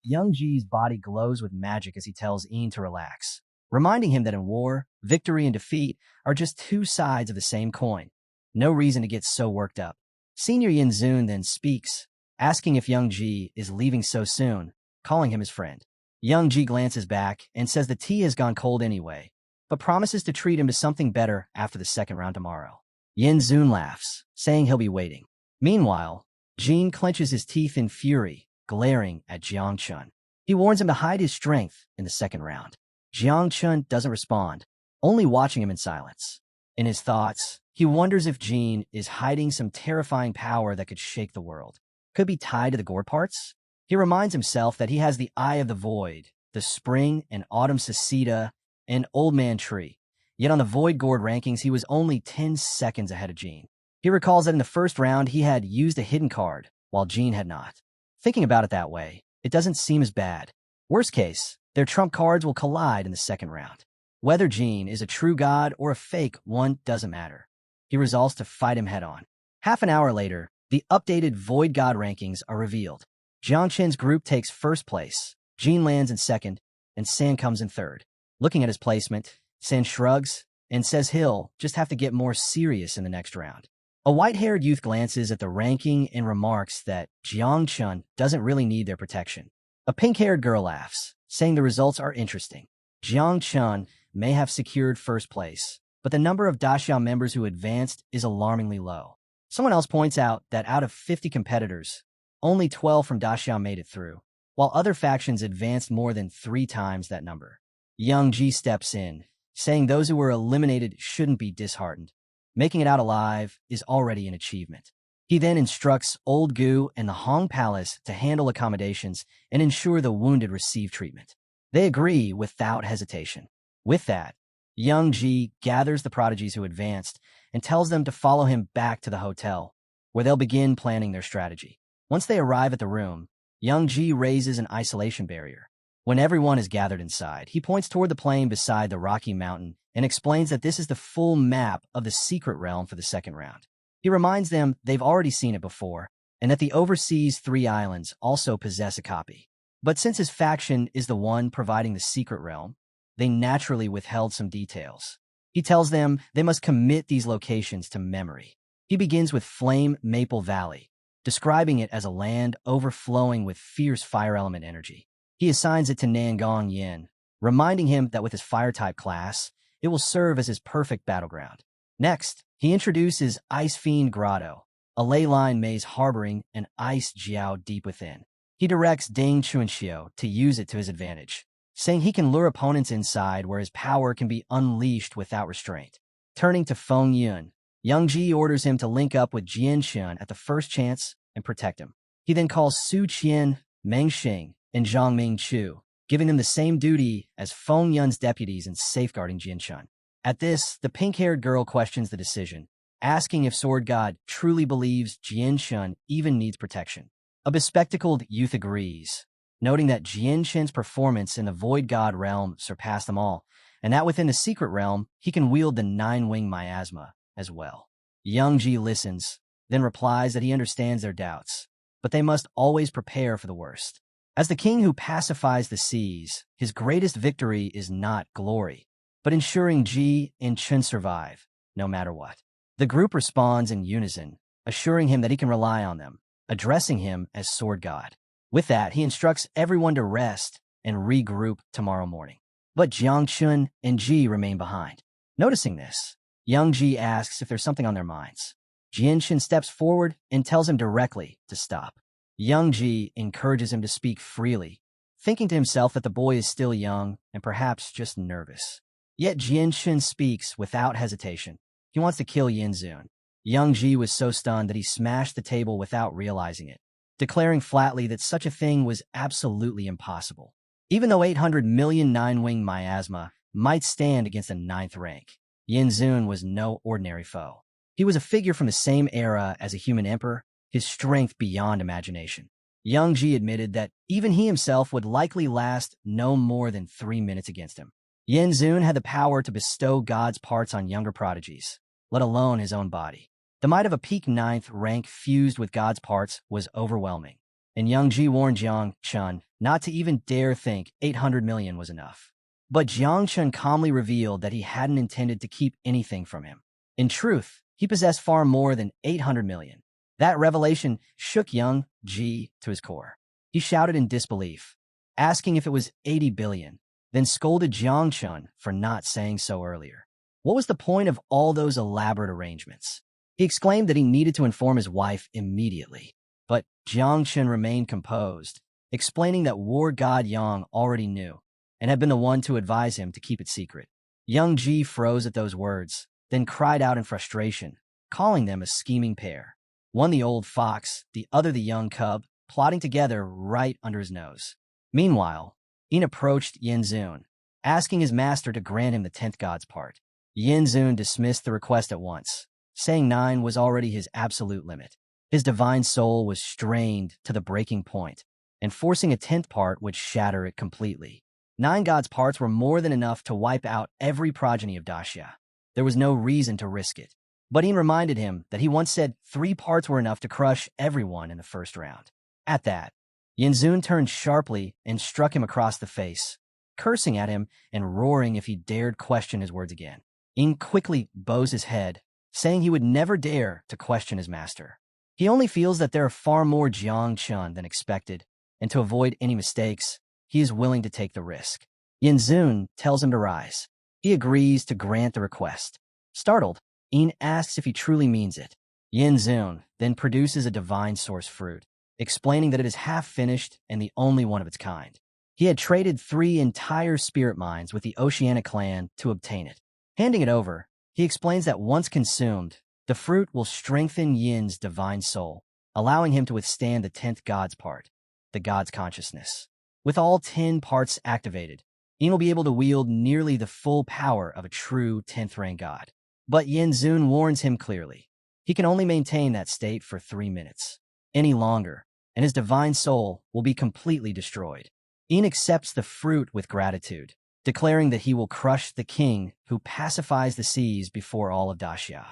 S1: Young Ji's body glows with magic as he tells to relax, reminding him that in war, victory and defeat are just two sides of the same coin. No reason to get so worked up. Senior Yinzun then speaks, asking if Young Ji is leaving so soon, calling him his friend. Young Ji glances back and says the tea has gone cold anyway, but promises to treat him to something better after the second round tomorrow. Yinzun laughs, saying he'll be waiting. Meanwhile, Jin clenches his teeth in fury, glaring at Jang Chun. He warns him to hide his strength in the second round. Jang Chun doesn't respond, only watching him in silence. In his thoughts, he wonders if Jin is hiding some terrifying power that could shake the world. Could be tied to the gore parts? He reminds himself that he has the Eye of the Void, the Spring and Autumn Cicada, and Old Man Tree. Yet on the Void Gourd rankings, he was only 10 seconds ahead of Jin. He recalls that in the first round, he had used a hidden card, while Jin had not. Thinking about it that way, it doesn't seem as bad. Worst case, their trump cards will collide in the second round. Whether Jin is a true god or a fake one doesn't matter. He resolves to fight him head-on. Half an hour later, the updated Void God rankings are revealed. Jiang Chen's group takes first place, Jin lands in second, and San comes in third. Looking at his placement, San shrugs and says he'll just have to get more serious in the next round. A white-haired youth glances at the ranking and remarks that Jiang Chun doesn't really need their protection. A pink-haired girl laughs, saying the results are interesting. Jiang Chun may have secured first place, but the number of Daxiao members who advanced is alarmingly low. Someone else points out that out of 50 competitors, only 12 from Daxiao made it through, while other factions advanced more than 3 times that number. Young Ji steps in, saying those who were eliminated shouldn't be disheartened. Making it out alive is already an achievement. He then instructs Old Gu and the Hong Palace to handle accommodations and ensure the wounded receive treatment. They agree without hesitation. With that, Young Ji gathers the prodigies who advanced and tells them to follow him back to the hotel, where they'll begin planning their strategy. Once they arrive at the room, Young Ji raises an isolation barrier. When everyone is gathered inside, he points toward the plain beside the rocky mountain and explains that this is the full map of the secret realm for the second round. He reminds them they've already seen it before, and that the overseas 3 islands also possess a copy. But since his faction is the one providing the secret realm, they naturally withheld some details. He tells them they must commit these locations to memory. He begins with Flame Maple Valley, describing it as a land overflowing with fierce fire element energy. He assigns it to Nangong Yin, reminding him that with his fire-type class, it will serve as his perfect battleground. Next, he introduces Ice Fiend Grotto, a ley line maze harboring an ice jiao deep within. He directs Deng Chunxiao to use it to his advantage, saying he can lure opponents inside where his power can be unleashed without restraint. Turning to Feng Yun, Young Ji orders him to link up with Jian Xun at the first chance and protect him. He then calls Su Qian, Meng Xing, and Zhang Ming Chu, giving them the same duty as Feng Yun's deputies in safeguarding Jian Xun. At this, the pink-haired girl questions the decision, asking if Sword God truly believes Jian Xun even needs protection. A bespectacled youth agrees, noting that Jian Xun's performance in the Void God realm surpassed them all, and that within the secret realm, he can wield the nine-wing miasma as well. Young-ji listens, then replies that he understands their doubts, but they must always prepare for the worst. As the king who pacifies the seas, his greatest victory is not glory, but ensuring Ji and Chun survive, no matter what. The group responds in unison, assuring him that he can rely on them, addressing him as Sword God. With that, he instructs everyone to rest and regroup tomorrow morning. But Jang Chun and Ji remain behind. Noticing this, young Ji asks if there's something on their minds. Jian Chun steps forward and tells him directly to stop. Young Ji encourages him to speak freely, thinking to himself that the boy is still young and perhaps just nervous. Yet Jian Chun speaks without hesitation. He wants to kill Yin Zun. Young Ji was so stunned that he smashed the table without realizing it, declaring flatly that such a thing was absolutely impossible. Even though 800 million nine-wing miasma might stand against a 9th rank, Yin Zun was no ordinary foe. He was a figure from the same era as a human emperor, his strength beyond imagination. Young Ji admitted that even he himself would likely last no more than 3 minutes against him. Yin Zun had the power to bestow God's parts on younger prodigies, let alone his own body. The might of a peak 9th rank fused with God's parts was overwhelming, and Young Ji warned Jiang Chun not to even dare think 800 million was enough. But Jiang Chun calmly revealed that he hadn't intended to keep anything from him. In truth, he possessed far more than 800 million. That revelation shook Young Ji to his core. He shouted in disbelief, asking if it was 80 billion, then scolded Jiang Chun for not saying so earlier. What was the point of all those elaborate arrangements? He exclaimed that he needed to inform his wife immediately. But Jiang Chun remained composed, explaining that war god Yang already knew, and had been the one to advise him to keep it secret. Young Ji froze at those words, then cried out in frustration, calling them a scheming pair. One the old fox, the other the young cub, plotting together right under his nose. Meanwhile, Yin approached Yin Zun, asking his master to grant him the 10th god's part. Yin Zun dismissed the request at once, saying 9 was already his absolute limit. His divine soul was strained to the breaking point, and forcing a 10th part would shatter it completely. 9 gods' parts were more than enough to wipe out every progeny of Daxia. There was no reason to risk it. But Yin reminded him that he once said 3 parts were enough to crush everyone in the first round. At that, Yin Zun turned sharply and struck him across the face, cursing at him and roaring if he dared question his words again. Yin quickly bows his head, saying he would never dare to question his master. He only feels that there are far more Jiang Chun than expected, and to avoid any mistakes, he is willing to take the risk. Yin Zun tells him to rise. He agrees to grant the request. Startled, Yin asks if he truly means it. Yin Zun then produces a divine source fruit, explaining that it is half finished and the only one of its kind. He had traded 3 entire spirit mines with the Oceanic clan to obtain it. Handing it over, he explains that once consumed, the fruit will strengthen Yin's divine soul, allowing him to withstand the 10th god's part, the god's consciousness. With all 10 parts activated, Yin will be able to wield nearly the full power of a true 10th rank god. But Yin Zun warns him clearly. He can only maintain that state for 3 minutes. Any longer, and his divine soul will be completely destroyed. Yin accepts the fruit with gratitude, declaring that he will crush the king who pacifies the seas before all of Daxia.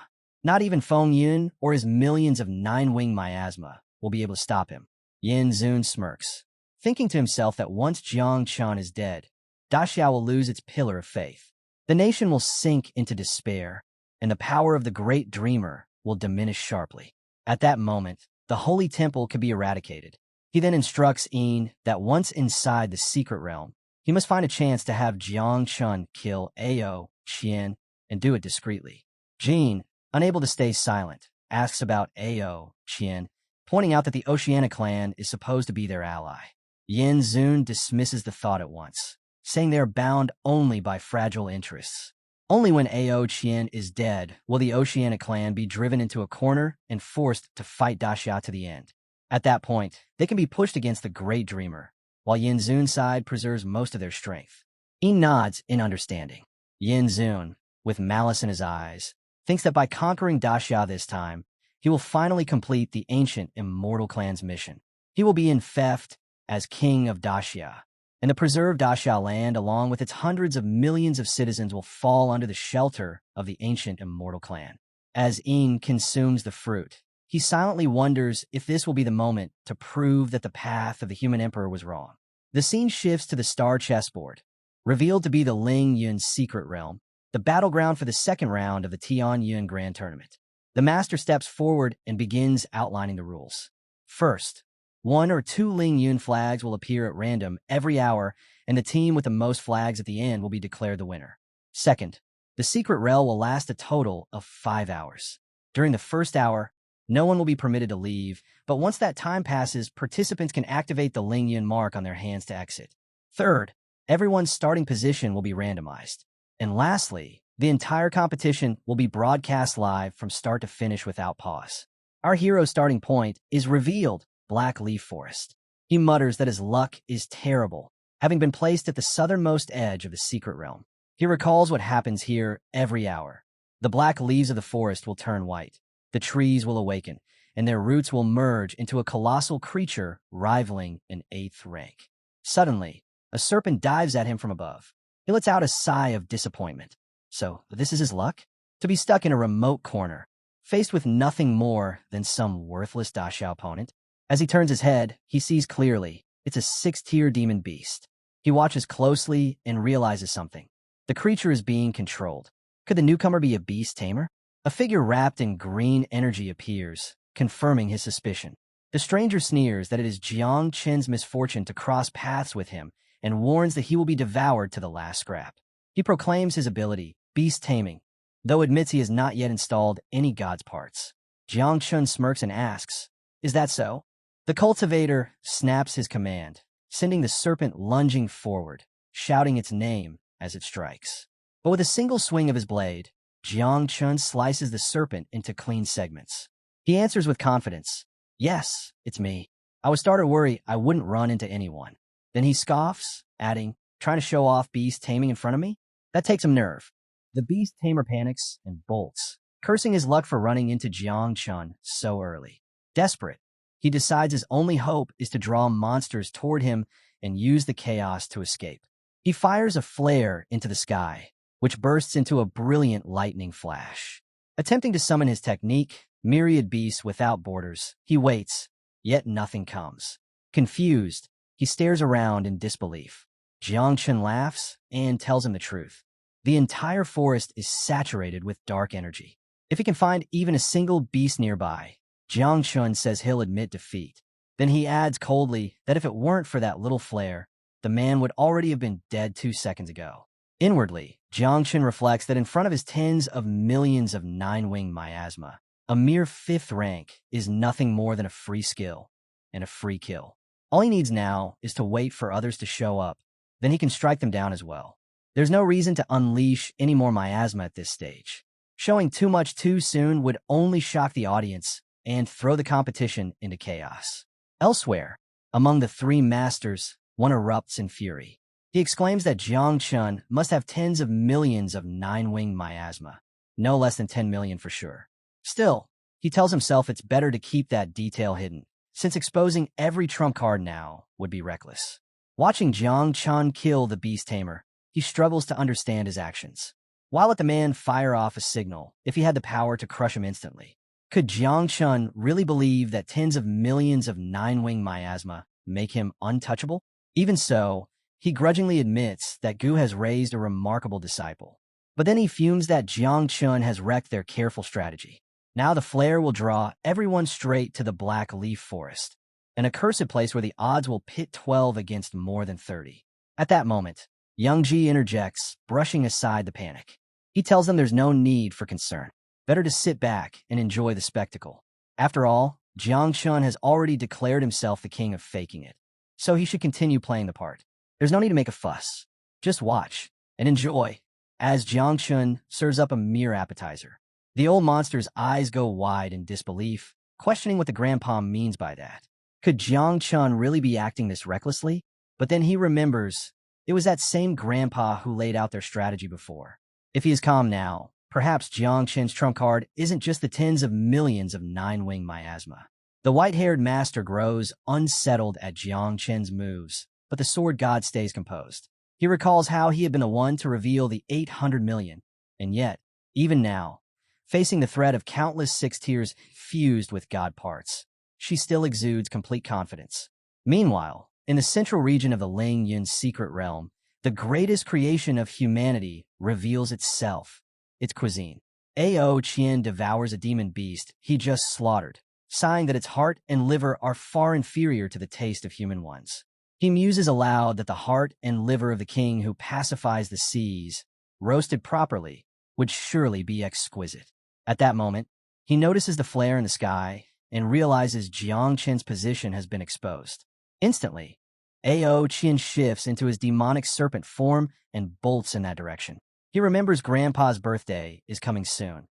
S1: Not even Feng Yun or his millions of 9-wing miasma will be able to stop him. Yin Zun smirks, thinking to himself that once Jiang Chun is dead, Daxia will lose its pillar of faith. The nation will sink into despair, and the power of the great dreamer will diminish sharply. At that moment, the holy temple could be eradicated. He then instructs Yin that once inside the secret realm, he must find a chance to have Jiang Chun kill Ao Qian and do it discreetly. Jin, unable to stay silent, asks about Ao Qian, pointing out that the Oceanic clan is supposed to be their ally. Yin Zun dismisses the thought at once, saying they are bound only by fragile interests. Only when Ao Qian is dead will the Oceanic clan be driven into a corner and forced to fight Daxia to the end. At that point, they can be pushed against the Great Dreamer, while Yin Zun's side preserves most of their strength. Yin nods in understanding. Yin Zun, with malice in his eyes, thinks that by conquering Daxia this time, he will finally complete the ancient immortal clan's mission. He will be in theft as king of Daxia, and the preserved Dashao land, along with its hundreds of millions of citizens, will fall under the shelter of the ancient immortal clan. As Ing consumes the fruit, he silently wonders if this will be the moment to prove that the path of the human emperor was wrong. The scene shifts to the star chessboard, revealed to be the Ling Yun's secret realm, the battleground for the second round of the Tian Yun Grand Tournament. The master steps forward and begins outlining the rules. First, 1 or 2 Ling Yun flags will appear at random every hour, and the team with the most flags at the end will be declared the winner. Second, the secret realm will last a total of 5 hours. During the first hour, no one will be permitted to leave, but once that time passes, participants can activate the Ling Yun mark on their hands to exit. Third, everyone's starting position will be randomized. And lastly, the entire competition will be broadcast live from start to finish without pause. Our hero's starting point is revealed, Black Leaf Forest. He mutters that his luck is terrible, having been placed at the southernmost edge of the secret realm. He recalls what happens here every hour. The black leaves of the forest will turn white, the trees will awaken, and their roots will merge into a colossal creature rivaling an 8th rank. Suddenly, a serpent dives at him from above. He lets out a sigh of disappointment. So, this is his luck? To be stuck in a remote corner, faced with nothing more than some worthless Dashao opponent? As he turns his head, he sees clearly. It's a 6th-tier demon beast. He watches closely and realizes something. The creature is being controlled. Could the newcomer be a beast tamer? A figure wrapped in green energy appears, confirming his suspicion. The stranger sneers that it is Jang Chun's misfortune to cross paths with him and warns that he will be devoured to the last scrap. He proclaims his ability, beast taming, though admits he has not yet installed any god's parts. Jang Chun smirks and asks, "Is that so?" The cultivator snaps his command, sending the serpent lunging forward, shouting its name as it strikes. But with a single swing of his blade, Jang Chun slices the serpent into clean segments. He answers with confidence, "Yes, it's me. I was starting to worry I wouldn't run into anyone." Then he scoffs, adding, "Trying to show off beast taming in front of me? That takes some nerve." The beast tamer panics and bolts, cursing his luck for running into Jang Chun so early. Desperate, he decides his only hope is to draw monsters toward him and use the chaos to escape. He fires a flare into the sky, which bursts into a brilliant lightning flash. Attempting to summon his technique, myriad beasts without borders, he waits, yet nothing comes. Confused, he stares around in disbelief. Jang Chun laughs and tells him the truth. The entire forest is saturated with dark energy. If he can find even a single beast nearby, Jang Chun says he'll admit defeat. Then he adds coldly that if it weren't for that little flare, the man would already have been dead 2 seconds ago. Inwardly, Jang Chun reflects that in front of his tens of millions of 9-wing miasma, a mere 5th rank is nothing more than a free skill and a free kill. All he needs now is to wait for others to show up, then he can strike them down as well. There's no reason to unleash any more miasma at this stage. Showing too much too soon would only shock the audience and throw the competition into chaos. Elsewhere, among the 3 masters, one erupts in fury. He exclaims that Jang Chun must have tens of millions of 9-wing miasma, no less than 10 million for sure. Still, he tells himself it's better to keep that detail hidden, since exposing every trump card now would be reckless. Watching Jang Chun kill the beast tamer, he struggles to understand his actions. Why let the man fire off a signal if he had the power to crush him instantly? Could Jang Chun really believe that tens of millions of 9-wing miasma make him untouchable? Even so, he grudgingly admits that Gu has raised a remarkable disciple. But then he fumes that Jang Chun has wrecked their careful strategy. Now the flare will draw everyone straight to the Black Leaf Forest, an accursed place where the odds will pit 12 against more than 30. At that moment, Young Ji interjects, brushing aside the panic. He tells them there's no need for concern. Better to sit back and enjoy the spectacle. After all, Jang Chun has already declared himself the king of faking it, so he should continue playing the part. There's no need to make a fuss. Just watch and enjoy as Jang Chun serves up a mere appetizer. The old monster's eyes go wide in disbelief, questioning what the grandpa means by that. Could Jang Chun really be acting this recklessly? But then he remembers it was that same grandpa who laid out their strategy before. If he is calm now, perhaps Jang Chun's trump card isn't just the tens of millions of 9-wing miasma. The white-haired master grows unsettled at Jang Chun's moves, but the sword god stays composed. He recalls how he had been the one to reveal the 800 million, and yet, even now, facing the threat of countless six tears fused with god parts, she still exudes complete confidence. Meanwhile, in the central region of the Ling Yun's secret realm, the greatest creation of humanity reveals itself, its cuisine. Ao Qian devours a demon beast he just slaughtered, sighing that its heart and liver are far inferior to the taste of human ones. He muses aloud that the heart and liver of the king who pacifies the seas, roasted properly, would surely be exquisite. At that moment, he notices the flare in the sky and realizes Jang Chun's position has been exposed. Instantly, Ao Qian shifts into his demonic serpent form and bolts in that direction. He remembers Grandpa's birthday is coming soon.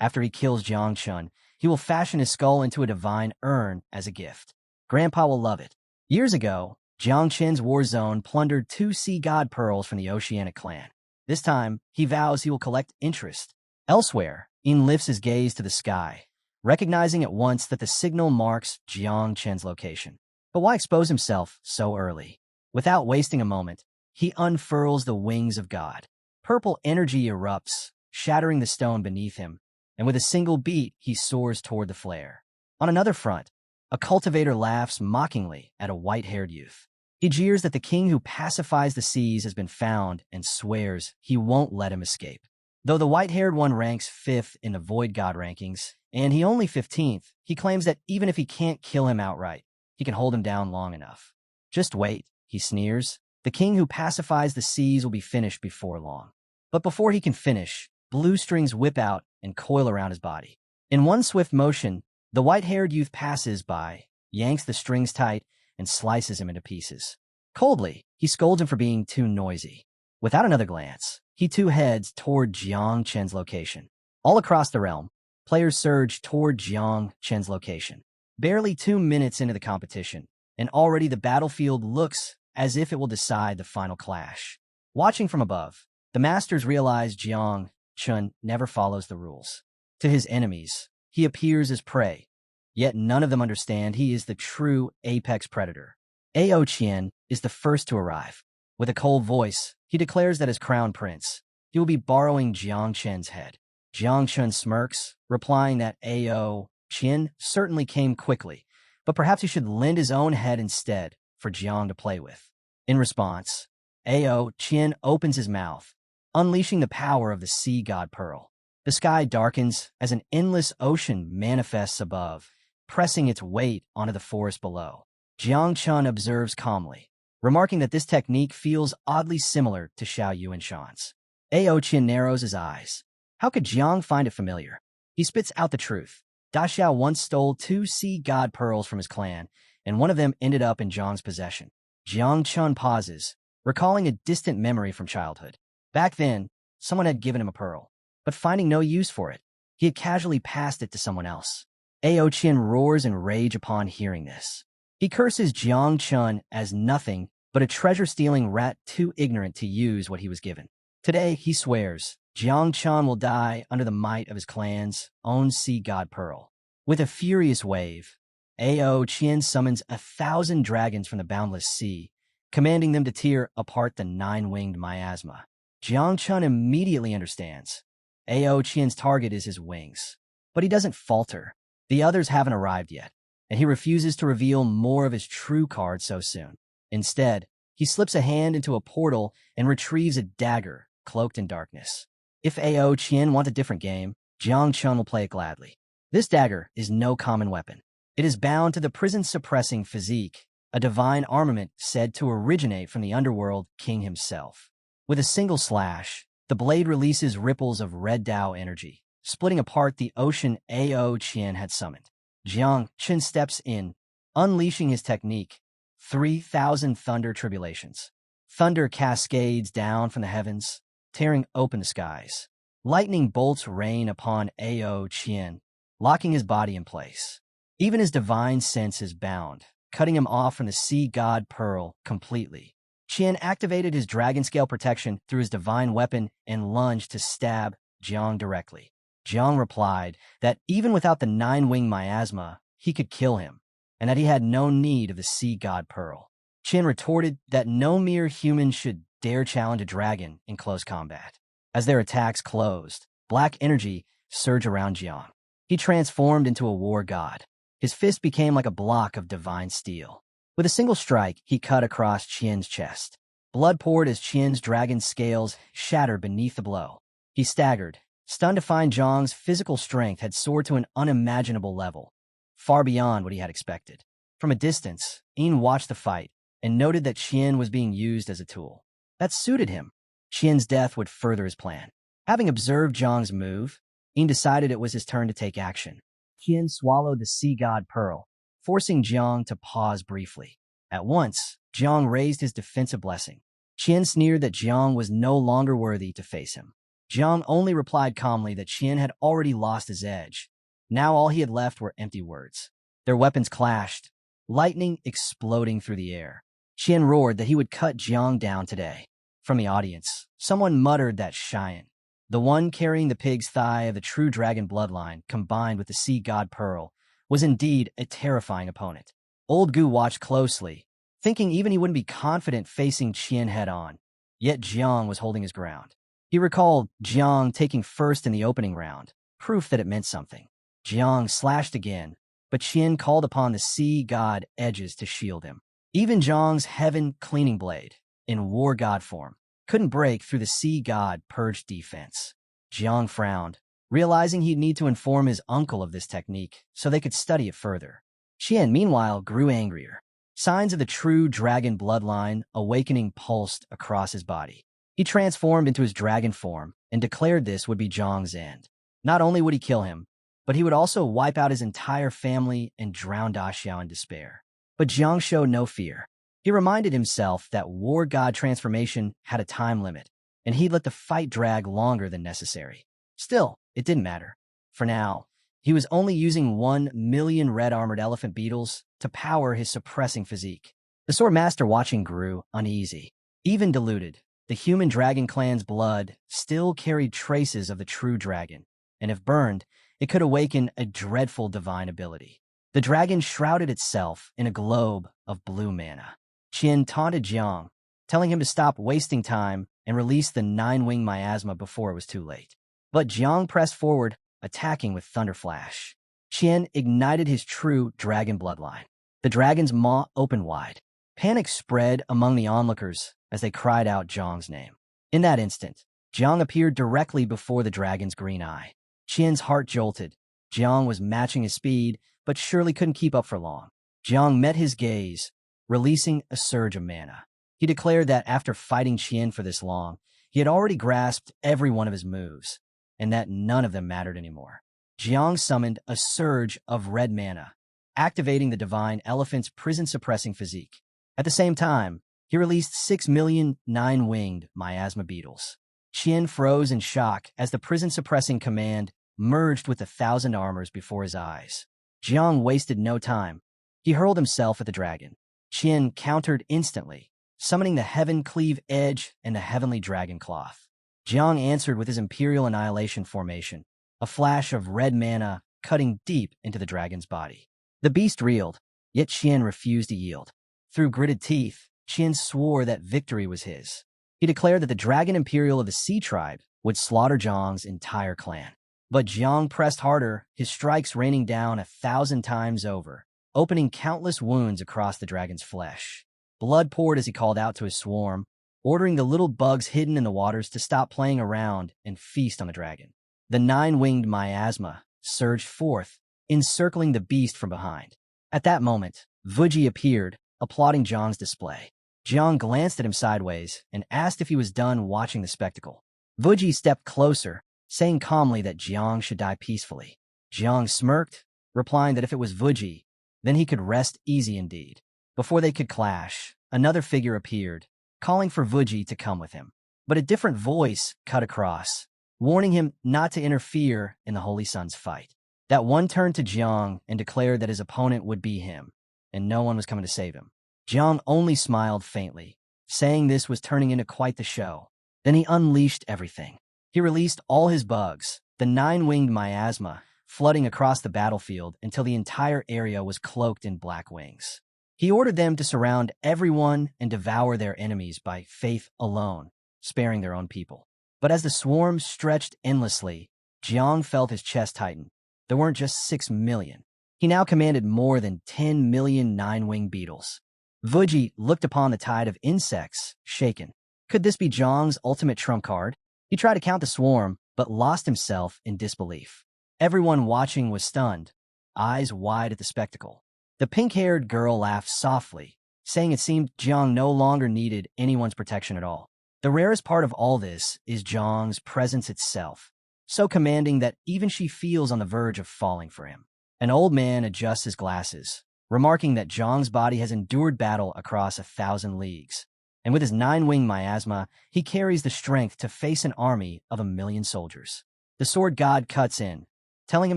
S1: After he kills Jang Chun, he will fashion his skull into a divine urn as a gift. Grandpa will love it. Years ago, Jiang Chen's war zone plundered 2 sea god pearls from the Oceanic clan. This time, he vows he will collect interest. Elsewhere, Yin lifts his gaze to the sky, recognizing at once that the signal marks Jiang Chen's location. But why expose himself so early? Without wasting a moment, he unfurls the wings of God. Purple energy erupts, shattering the stone beneath him, and with a single beat, he soars toward the flare. On another front, a cultivator laughs mockingly at a white-haired youth. He jeers that the king who pacifies the seas has been found and swears he won't let him escape. Though the white-haired one ranks 5th in the Void God rankings, and he only 15th, he claims that even if he can't kill him outright, he can hold him down long enough. Just wait, he sneers. The king who pacifies the seas will be finished before long. But before he can finish, blue strings whip out and coil around his body. In one swift motion, the white-haired youth passes by, yanks the strings tight, and slices him into pieces. Coldly, he scolds him for being too noisy. Without another glance, he too heads toward Jiang Chen's location. All across the realm, players surge toward Jiang Chen's location. Barely 2 minutes into the competition, and already the battlefield looks as if it will decide the final clash. Watching from above, the masters realize Jiang Chun never follows the rules. To his enemies, he appears as prey, yet none of them understand he is the true apex predator. Ao Qian is the first to arrive. With a cold voice, he declares that as crown prince, he will be borrowing Jiang Chen's head. Jiang Chun smirks, replying that Ao Qian certainly came quickly, but perhaps he should lend his own head instead for Jiang to play with. In response, Ao Qian opens his mouth, unleashing the power of the sea god pearl. The sky darkens as an endless ocean manifests above, pressing its weight onto the forest below. Jiang Chun observes calmly, remarking that this technique feels oddly similar to Xiao Yuanshan's. Ao Qian narrows his eyes. How could Jiang find it familiar? He spits out the truth. Da Xiao once stole 2 sea god pearls from his clan, and one of them ended up in Jiang's possession. Jiang Chun pauses, recalling a distant memory from childhood. Back then, someone had given him a pearl, but finding no use for it, he had casually passed it to someone else. Ao Qian roars in rage upon hearing this. He curses Jiang Chun as nothing but a treasure-stealing rat too ignorant to use what he was given. Today, he swears, Jiang Chun will die under the might of his clan's own sea god pearl. With a furious wave, Ao Qian summons 1,000 dragons from the boundless sea, commanding them to tear apart the 9-winged Miasma. Jiang Chun immediately understands. Ao Qian's target is his wings. But he doesn't falter. The others haven't arrived yet, and he refuses to reveal more of his true card so soon. Instead, he slips a hand into a portal and retrieves a dagger cloaked in darkness. If Ao Qian wants a different game, Jiang Chun will play it gladly. This dagger is no common weapon. It is bound to the prison-suppressing physique, a divine armament said to originate from the underworld king himself. With a single slash, the blade releases ripples of red Dao energy, splitting apart the ocean Ao Qian had summoned. Jiang Chun steps in, unleashing his technique, 3,000 thunder tribulations. Thunder cascades down from the heavens, tearing open the skies. Lightning bolts rain upon Ao Qian, locking his body in place. Even his divine sense is bound, cutting him off from the sea god pearl completely. Qian activated his dragon scale protection through his divine weapon and lunged to stab Jiang directly. Jiang replied that even without the 9-wing miasma, he could kill him, and that he had no need of the sea god pearl. Qin retorted that no mere human should dare challenge a dragon in close combat. As their attacks closed, black energy surged around Jiang. He transformed into a war god. His fist became like a block of divine steel. With a single strike, he cut across Qian's chest. Blood poured as Qian's dragon scales shattered beneath the blow. He staggered, stunned to find Jiang's physical strength had soared to an unimaginable level, far beyond what he had expected. From a distance, Yin watched the fight and noted that Qian was being used as a tool. That suited him. Qian's death would further his plan. Having observed Jiang's move, Yin decided it was his turn to take action. Qian swallowed the sea god pearl, forcing Jiang to pause briefly. At once, Jiang raised his defensive blessing. Qian sneered that Jiang was no longer worthy to face him. Jiang only replied calmly that Qian had already lost his edge. Now all he had left were empty words. Their weapons clashed, lightning exploding through the air. Qian roared that he would cut Jiang down today. From the audience, someone muttered that Shiao, the one carrying the pig's thigh of the true dragon bloodline combined with the sea god pearl, was indeed a terrifying opponent. Old Gu watched closely, thinking even he wouldn't be confident facing Qian head-on. Yet Jiang was holding his ground. He recalled Jiang taking first in the opening round, proof that it meant something. Jiang slashed again, but Qian called upon the sea god edges to shield him. Even Jiang's heaven cleaning blade, in war god form, couldn't break through the sea god purged defense. Jiang frowned, realizing he'd need to inform his uncle of this technique so they could study it further. Qian, meanwhile, grew angrier. Signs of the true dragon bloodline awakening pulsed across his body. He transformed into his dragon form and declared this would be Jiang's end. Not only would he kill him, but he would also wipe out his entire family and drown Da Xiao in despair. But Jiang showed no fear. He reminded himself that war god transformation had a time limit, and he'd let the fight drag longer than necessary. Still, it didn't matter. For now, he was only using 1,000,000 red-armored elephant beetles to power his suppressing physique. The sword master watching grew uneasy. Even diluted, the human dragon clan's blood still carried traces of the true dragon, and if burned, it could awaken a dreadful divine ability. The dragon shrouded itself in a globe of blue mana. Qian taunted Jiang, telling him to stop wasting time and release the 9-wing miasma before it was too late. But Jiang pressed forward, attacking with Thunder Flash. Qian ignited his true dragon bloodline. The dragon's maw opened wide. Panic spread among the onlookers as they cried out Jiang's name. In that instant, Jiang appeared directly before the dragon's green eye. Qian's heart jolted. Jiang was matching his speed, but surely couldn't keep up for long. Jiang met his gaze, releasing a surge of mana. He declared that after fighting Qian for this long, he had already grasped every one of his moves, and that none of them mattered anymore. Jiang summoned a surge of red mana, activating the divine elephant's prison-suppressing physique. At the same time, he released 6,000,000 9-winged miasma beetles. Qian froze in shock as the prison-suppressing command merged with 1,000 armors before his eyes. Jiang wasted no time. He hurled himself at the dragon. Qian countered instantly, summoning the Heaven Cleave Edge and the Heavenly Dragon Cloth. Jiang answered with his Imperial Annihilation formation, a flash of red mana cutting deep into the dragon's body. The beast reeled, yet Qian refused to yield. Through gritted teeth, Qian swore that victory was his. He declared that the Dragon Imperial of the Sea Tribe would slaughter Jiang's entire clan. But Jiang pressed harder, his strikes raining down 1,000 times over, opening countless wounds across the dragon's flesh. Blood poured as he called out to his swarm, ordering the little bugs hidden in the waters to stop playing around and feast on the dragon. The 9-winged miasma surged forth, encircling the beast from behind. At that moment, Vuji appeared, applauding Jiang's display. Jiang glanced at him sideways and asked if he was done watching the spectacle. Vuji stepped closer, saying calmly that Jiang should die peacefully. Jiang smirked, replying that if it was Vuji, then he could rest easy indeed. Before they could clash, another figure appeared, calling for Vuji to come with him. But a different voice cut across, warning him not to interfere in the Holy Sun's fight. That one turned to Jiang and declared that his opponent would be him, and no one was coming to save him. Jiang only smiled faintly, saying this was turning into quite the show. Then he unleashed everything. He released all his bugs, the 9-winged miasma, flooding across the battlefield until the entire area was cloaked in black wings. He ordered them to surround everyone and devour their enemies by faith alone, sparing their own people. But as the swarm stretched endlessly, Jiang felt his chest tighten. There weren't just 6 million. He now commanded more than 10 million nine-winged beetles. Vuji looked upon the tide of insects, shaken. Could this be Jiang's ultimate trump card? He tried to count the swarm, but lost himself in disbelief. Everyone watching was stunned, eyes wide at the spectacle. The pink-haired girl laughed softly, saying it seemed Jiang no longer needed anyone's protection at all. The rarest part of all this is Jiang's presence itself, so commanding that even she feels on the verge of falling for him. An old man adjusts his glasses, remarking that Jiang's body has endured battle across 1,000 leagues, and with his 9-winged miasma, he carries the strength to face an army of 1 million soldiers. The sword god cuts in, telling him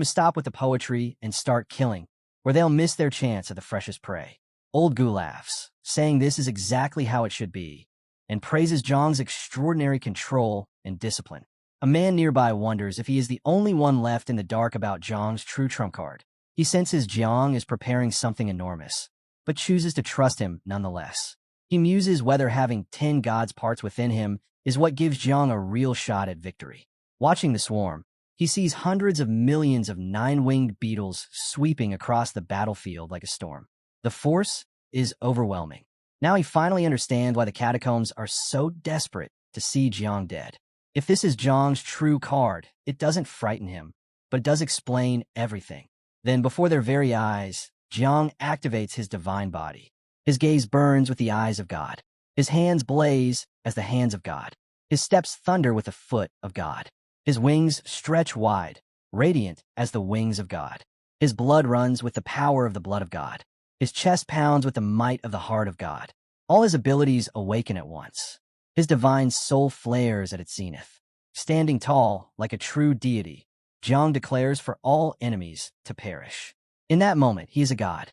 S1: to stop with the poetry and start killing, where they'll miss their chance at the freshest prey. Old Gu laughs, saying this is exactly how it should be, and praises Jiang's extraordinary control and discipline. A man nearby wonders if he is the only one left in the dark about Jiang's true trump card. He senses Jiang is preparing something enormous, but chooses to trust him nonetheless. He muses whether having 10 gods' parts within him is what gives Jiang a real shot at victory. Watching the swarm, he sees hundreds of millions of 9-winged beetles sweeping across the battlefield like a storm. The force is overwhelming. Now he finally understands why the catacombs are so desperate to see Jiang dead. If this is Jiang's true card, it doesn't frighten him, but it does explain everything. Then, before their very eyes, Jiang activates his divine body. His gaze burns with the eyes of God. His hands blaze as the hands of God. His steps thunder with the foot of God. His wings stretch wide, radiant as the wings of God. His blood runs with the power of the blood of God. His chest pounds with the might of the heart of God. All his abilities awaken at once. His divine soul flares at its zenith. Standing tall, like a true deity, Jiang declares for all enemies to perish. In that moment, he is a god.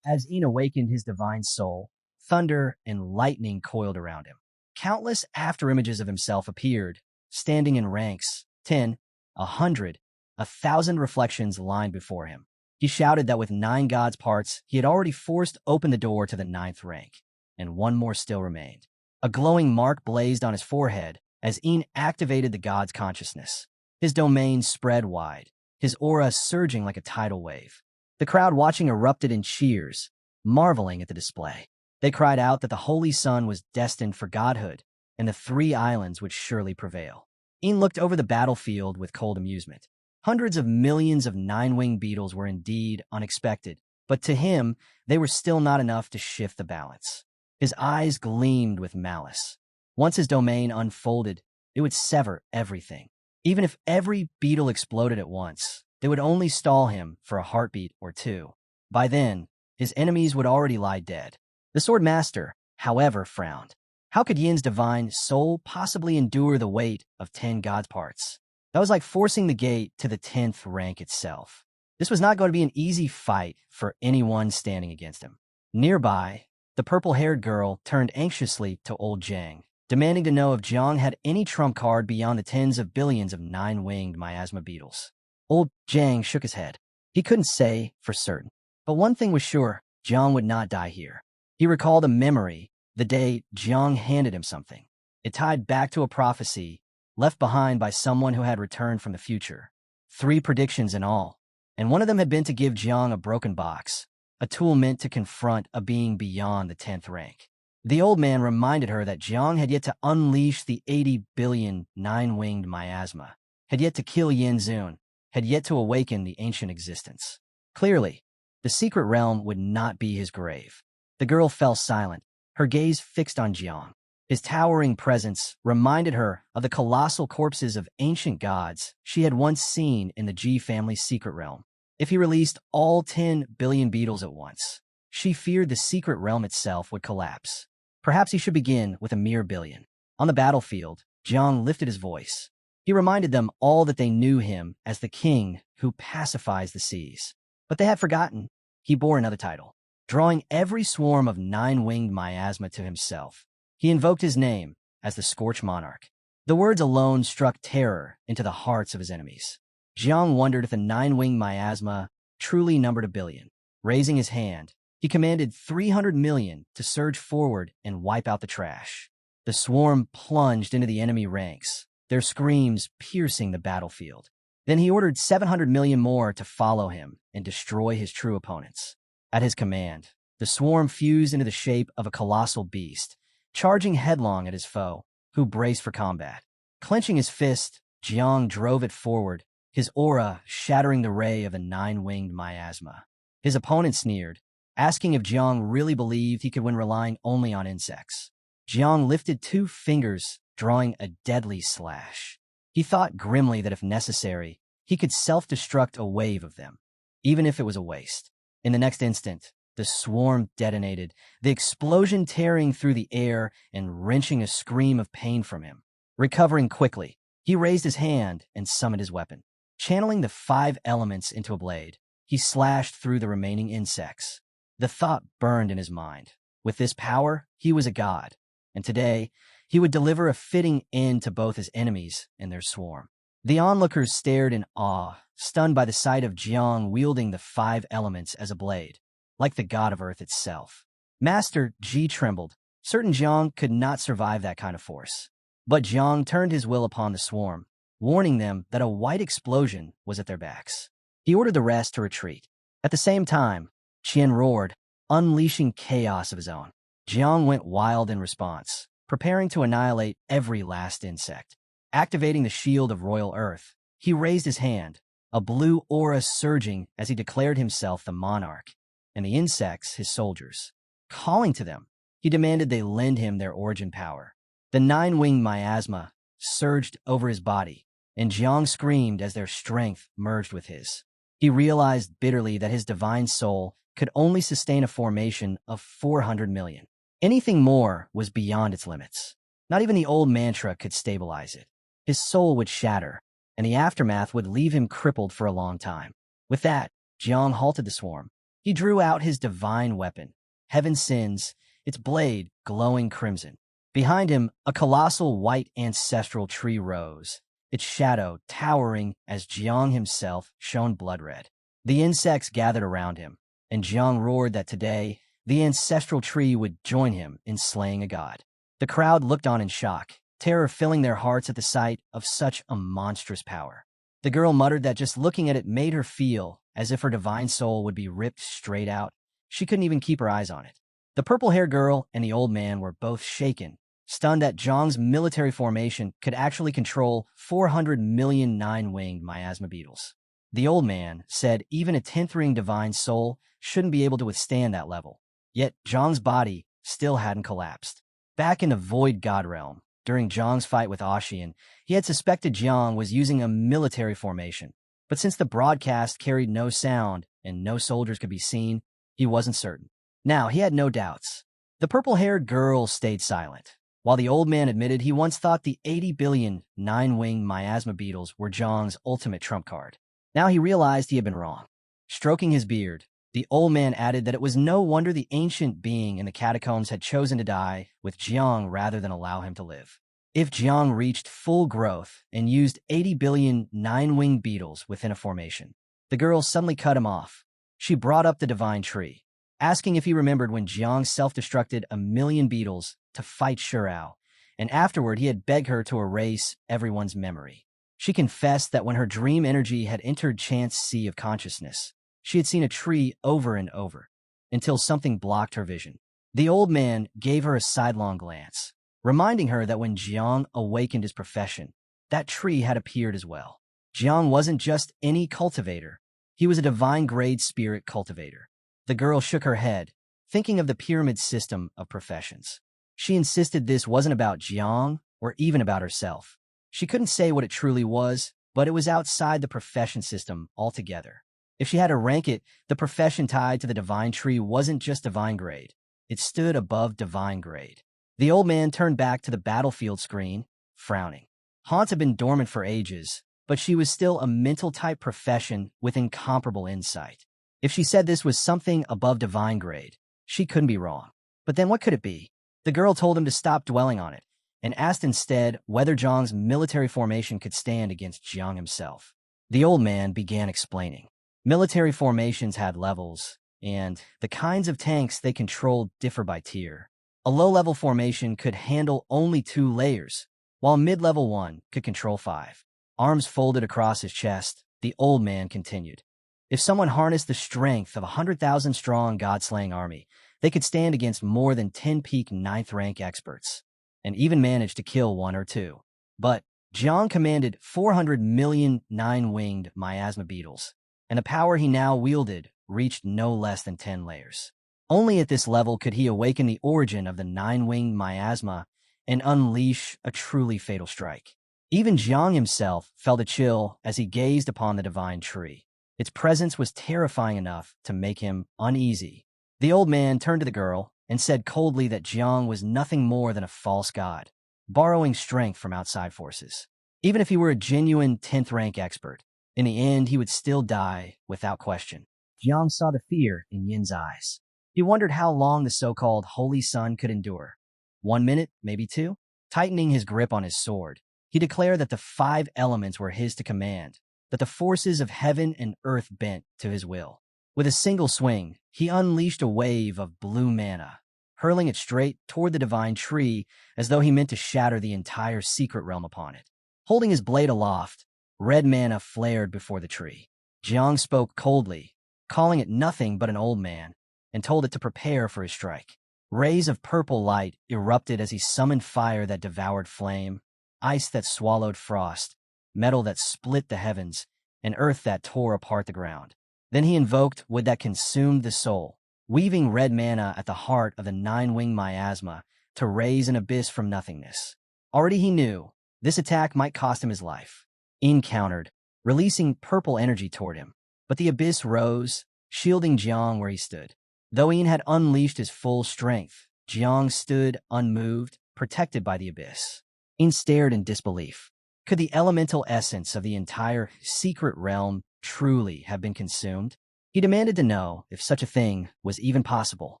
S1: As Yin awakened his divine soul, thunder and lightning coiled around him. Countless afterimages of himself appeared, standing in ranks, 10, 100, 1,000 reflections lined before him. He shouted that with 9 gods' parts, he had already forced open the door to the 9th rank, and one more still remained. A glowing mark blazed on his forehead as Yin activated the god's consciousness. His domain spread wide, his aura surging like a tidal wave. The crowd watching erupted in cheers, marveling at the display. They cried out that the Holy Sun was destined for godhood, and the 3 islands would surely prevail. Yin looked over the battlefield with cold amusement. Hundreds of millions of 9-winged beetles were indeed unexpected, but to him, they were still not enough to shift the balance. His eyes gleamed with malice. Once his domain unfolded, it would sever everything. Even if every beetle exploded at once, they would only stall him for a heartbeat or 2. By then, his enemies would already lie dead. The sword master, however, frowned. How could Yin's divine soul possibly endure the weight of 10 gods' parts? That was like forcing the gate to the 10th rank itself. This was not going to be an easy fight for anyone standing against him. Nearby, the purple-haired girl turned anxiously to old Jang, demanding to know if Jiang had any trump card beyond the tens of billions of 9-winged miasma beetles. Old Jang shook his head. He couldn't say for certain. But one thing was sure, Jiang would not die here. He recalled a memory, the day Jiang handed him something. It tied back to a prophecy left behind by someone who had returned from the future. 3 predictions in all, and one of them had been to give Jiang a broken box, a tool meant to confront a being beyond the 10th rank. The old man reminded her that Jiang had yet to unleash the 80 billion 9-winged miasma, had yet to kill Yin Zun, had yet to awaken the ancient existence. Clearly, the secret realm would not be his grave. The girl fell silent, her gaze fixed on Jiang. His towering presence reminded her of the colossal corpses of ancient gods she had once seen in the Ji family's secret realm. If he released all 10 billion beetles at once, she feared the secret realm itself would collapse. Perhaps he should begin with a mere billion. On the battlefield, Jiang lifted his voice. He reminded them all that they knew him as the king who pacifies the seas. But they had forgotten he bore another title. Drawing every swarm of 9-winged miasma to himself, he invoked his name as the Scorched Monarch. The words alone struck terror into the hearts of his enemies. Jiang wondered if the 9-winged miasma truly numbered a billion. Raising his hand, He commanded 300 million to surge forward and wipe out the trash. The swarm plunged into the enemy ranks, their screams piercing the battlefield. Then he ordered 700 million more to follow him and destroy his true opponents. At his command, the swarm fused into the shape of a colossal beast, charging headlong at his foe, who braced for combat. Clenching his fist, Jiang drove it forward, his aura shattering the ray of a nine-winged miasma. His opponent sneered, asking if Jiang really believed he could win relying only on insects. Jiang lifted 2 fingers, drawing a deadly slash. He thought grimly that if necessary, he could self-destruct a wave of them, even if it was a waste. In the next instant, the swarm detonated, the explosion tearing through the air and wrenching a scream of pain from him. Recovering quickly, he raised his hand and summoned his weapon. Channeling the 5 elements into a blade, he slashed through the remaining insects. The thought burned in his mind. With this power, he was a god, and today, he would deliver a fitting end to both his enemies and their swarm. The onlookers stared in awe, stunned by the sight of Jiang wielding the 5 elements as a blade, like the god of earth itself. Master Ji trembled, certain Jiang could not survive that kind of force. But Jiang turned his will upon the swarm, warning them that a white explosion was at their backs. He ordered the rest to retreat. At the same time, Qian roared, unleashing chaos of his own. Jiang went wild in response, preparing to annihilate every last insect. Activating the shield of royal earth, he raised his hand, a blue aura surging as he declared himself the monarch, and the insects his soldiers. Calling to them, he demanded they lend him their origin power. The 9-winged miasma surged over his body, and Jiang screamed as their strength merged with his. He realized bitterly that his divine soul could only sustain a formation of 400 million. Anything more was beyond its limits. Not even the old mantra could stabilize it. His soul would shatter, and the aftermath would leave him crippled for a long time. With that, Jiang halted the swarm. He drew out his divine weapon, Heaven Sins, its blade glowing crimson. Behind him, a colossal white ancestral tree rose, its shadow towering as Jiang himself shone blood-red. The insects gathered around him, and Jiang roared that today, the ancestral tree would join him in slaying a god. The crowd looked on in shock, terror filling their hearts at the sight of such a monstrous power. The girl muttered that just looking at it made her feel as if her divine soul would be ripped straight out. She couldn't even keep her eyes on it. The purple-haired girl and the old man were both shaken, stunned that Zhang's military formation could actually control 400 million 9-winged miasma beetles. The old man said even a 10th-ring divine soul shouldn't be able to withstand that level. Yet Zhang's body still hadn't collapsed. Back in the Void God Realm, during Zhang's fight with Ashian, he had suspected Jiang was using a military formation. But since the broadcast carried no sound and no soldiers could be seen, he wasn't certain. Now he had no doubts. The purple-haired girl stayed silent, while the old man admitted he once thought the 80 billion 9-winged miasma beetles were Zhang's ultimate trump card. Now he realized he had been wrong. Stroking his beard, the old man added that it was no wonder the ancient being in the catacombs had chosen to die with Jiang rather than allow him to live. If Jiang reached full growth and used 80 billion 9-winged beetles within a formation, the girl suddenly cut him off. She brought up the divine tree, asking if he remembered when Jiang self-destructed 1 million beetles to fight Shiao, and afterward he had begged her to erase everyone's memory. She confessed that when her dream energy had entered Chant's sea of consciousness, she had seen a tree over and over, until something blocked her vision. The old man gave her a sidelong glance, reminding her that when Jiang awakened his profession, that tree had appeared as well. Jiang wasn't just any cultivator. He was a divine-grade spirit cultivator. The girl shook her head, thinking of the pyramid system of professions. She insisted this wasn't about Jiang or even about herself. She couldn't say what it truly was, but it was outside the profession system altogether. If she had to rank it, the profession tied to the divine tree wasn't just divine grade. It stood above divine grade. The old man turned back to the battlefield screen, frowning. Haunt had been dormant for ages, but she was still a mental-type profession with incomparable insight. If she said this was something above divine grade, she couldn't be wrong. But then what could it be? The girl told him to stop dwelling on it, and asked instead whether Zhang's military formation could stand against Jiang himself. The old man began explaining. Military formations had levels, and the kinds of tanks they controlled differ by tier. A low-level formation could handle only 2 layers, while mid-level one could control 5. Arms folded across his chest, the old man continued. If someone harnessed the strength of a 100,000-strong god-slaying army, they could stand against more than 10 peak 9th-rank experts, and even manage to kill 1 or 2. But Jang commanded 400 million 9-winged miasma beetles, and the power he now wielded reached no less than 10 layers. Only at this level could he awaken the origin of the 9-winged miasma and unleash a truly fatal strike. Even Jang himself felt a chill as he gazed upon the divine tree. Its presence was terrifying enough to make him uneasy. The old man turned to the girl and said coldly that Jang was nothing more than a false god, borrowing strength from outside forces. Even if he were a genuine 10th-rank expert, in the end he would still die without question. Jiang saw the fear in Yin's eyes. He wondered how long the so-called Holy Sun could endure. 1 minute, maybe 2? Tightening his grip on his sword, he declared that the 5 elements were his to command, that the forces of heaven and earth bent to his will. With a single swing, he unleashed a wave of blue mana, hurling it straight toward the divine tree as though he meant to shatter the entire secret realm upon it. Holding his blade aloft, red mana flared before the tree. Jiang spoke coldly, calling it nothing but an old man, and told it to prepare for his strike. Rays of purple light erupted as he summoned fire that devoured flame, ice that swallowed frost, metal that split the heavens, and earth that tore apart the ground. Then he invoked wood that consumed the soul, weaving red mana at the heart of the 9-winged miasma to raise an abyss from nothingness. Already he knew this attack might cost him his life. Yin countered, releasing purple energy toward him, but the abyss rose, shielding Jiang where he stood. Though Yin had unleashed his full strength, Jiang stood unmoved, protected by the abyss. Yin stared in disbelief. Could the elemental essence of the entire secret realm truly have been consumed? He demanded to know if such a thing was even possible.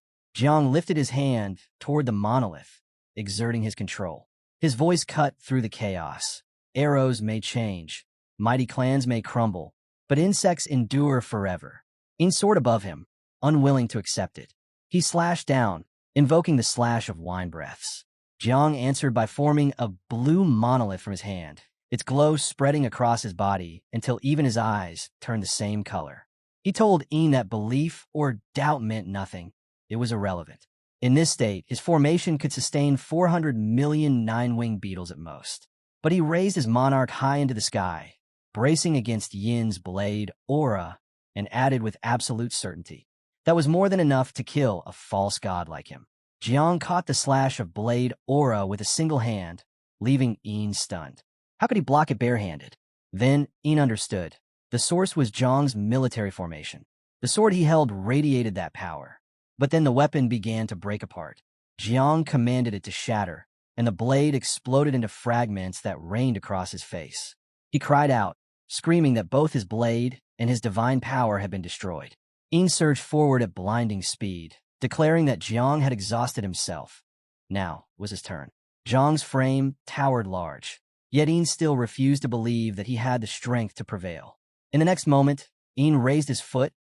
S1: Jiang lifted his hand toward the monolith, exerting his control. His voice cut through the chaos. Arrows may change, mighty clans may crumble, but insects endure forever. Yin soared above him, unwilling to accept it. He slashed down, invoking the slash of wine breaths. Jiang answered by forming a blue monolith from his hand, its glow spreading across his body until even his eyes turned the same color. He told Yin that belief or doubt meant nothing. It was irrelevant. In this state, his formation could sustain 400 million 9-winged beetles at most. But he raised his monarch high into the sky, bracing against Yin's blade aura, and added with absolute certainty. That was more than enough to kill a false god like him. Jiang caught the slash of blade aura with a single hand, leaving Yin stunned. How could he block it barehanded? Then Yin understood. The source was Jiang's military formation. The sword he held radiated that power. But then the weapon began to break apart. Jiang commanded it to shatter, and the blade exploded into fragments that rained across his face. He cried out, screaming that both his blade and his divine power had been destroyed. Yin surged forward at blinding speed, declaring that Jiang had exhausted himself. Now was his turn. Jiang's frame towered large, yet Yin still refused to believe that he had the strength to prevail. In the next moment, Yin raised his foot,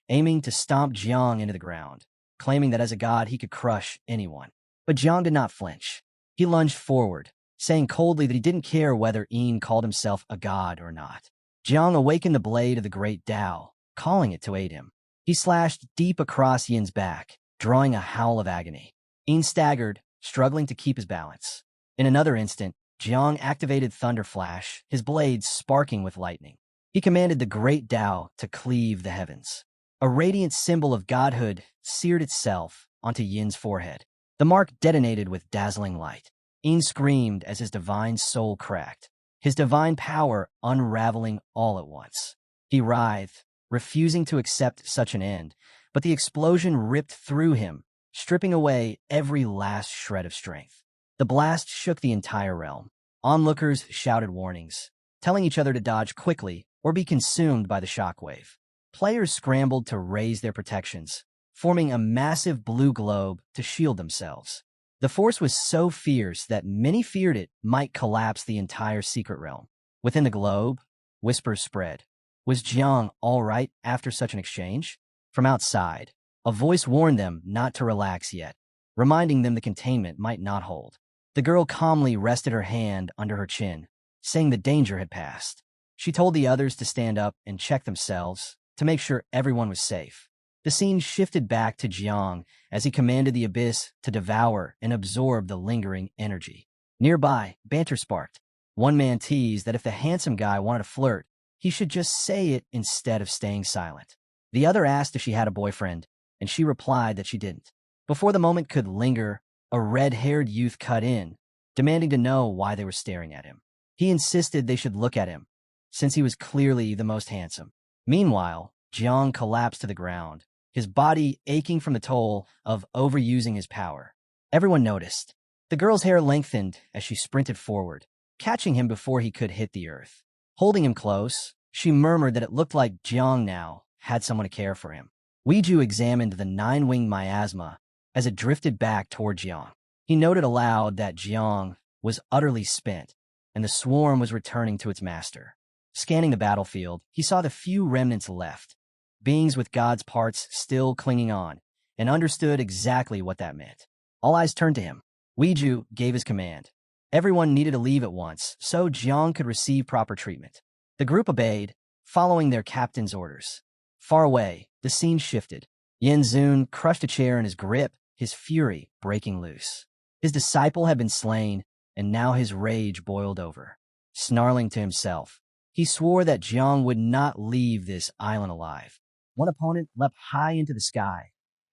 S1: aiming to stomp Jiang into the ground, claiming that as a god he could crush anyone. But Jiang did not flinch. He lunged forward, saying coldly that he didn't care whether Yin called himself a god or not. Jiang awakened the blade of the great Tao, calling it to aid him. He slashed deep across Yin's back, drawing a howl of agony. Yin staggered, struggling to keep his balance. In another instant, Jiang activated Thunder Flash, his blade sparking with lightning. He commanded the great Tao to cleave the heavens. A radiant symbol of godhood seared itself onto Yin's forehead. The mark detonated with dazzling light. Yin screamed as his divine soul cracked, his divine power unraveling all at once. He writhed, refusing to accept such an end, but the explosion ripped through him, stripping away every last shred of strength. The blast shook the entire realm. Onlookers shouted warnings, telling each other to dodge quickly or be consumed by the shockwave. Players scrambled to raise their protections, forming a massive blue globe to shield themselves. The force was so fierce that many feared it might collapse the entire secret realm. Within the globe, whispers spread. Was Jiang all right after such an exchange? From outside, A voice warned them not to relax yet, reminding them the containment might not hold. The girl calmly rested her hand under her chin, saying the danger had passed. She told the others to stand up and check themselves to make sure everyone was safe. The scene shifted back to Jiang as he commanded the abyss to devour and absorb the lingering energy. Nearby, banter sparked. One man teased that if the handsome guy wanted to flirt, he should just say it instead of staying silent. The other asked if she had a boyfriend, and she replied that she didn't. Before the moment could linger, a red-haired youth cut in, demanding to know why they were staring at him. He insisted they should look at him, since he was clearly the most handsome. Meanwhile, Jiang collapsed to the ground, his body aching from the toll of overusing his power. Everyone noticed. The girl's hair lengthened as she sprinted forward, catching him before he could hit the earth. Holding him close, she murmured that it looked like Jiang now had someone to care for him. Weiju examined the nine-winged miasma as it drifted back toward Jiang. He noted aloud that Jiang was utterly spent, and the swarm was returning to its master. Scanning the battlefield, he saw the few remnants left, beings with God's parts still clinging on, and understood exactly what that meant. All eyes turned to him. Weiju gave his command. Everyone needed to leave at once, so Jiang could receive proper treatment. The group obeyed, following their captain's orders. Far away, the scene shifted. Yenzun crushed a chair in his grip, his fury breaking loose. His disciple had been slain, and now his rage boiled over. Snarling to himself, he swore that Jiang would not leave this island alive. One opponent leapt high into the sky,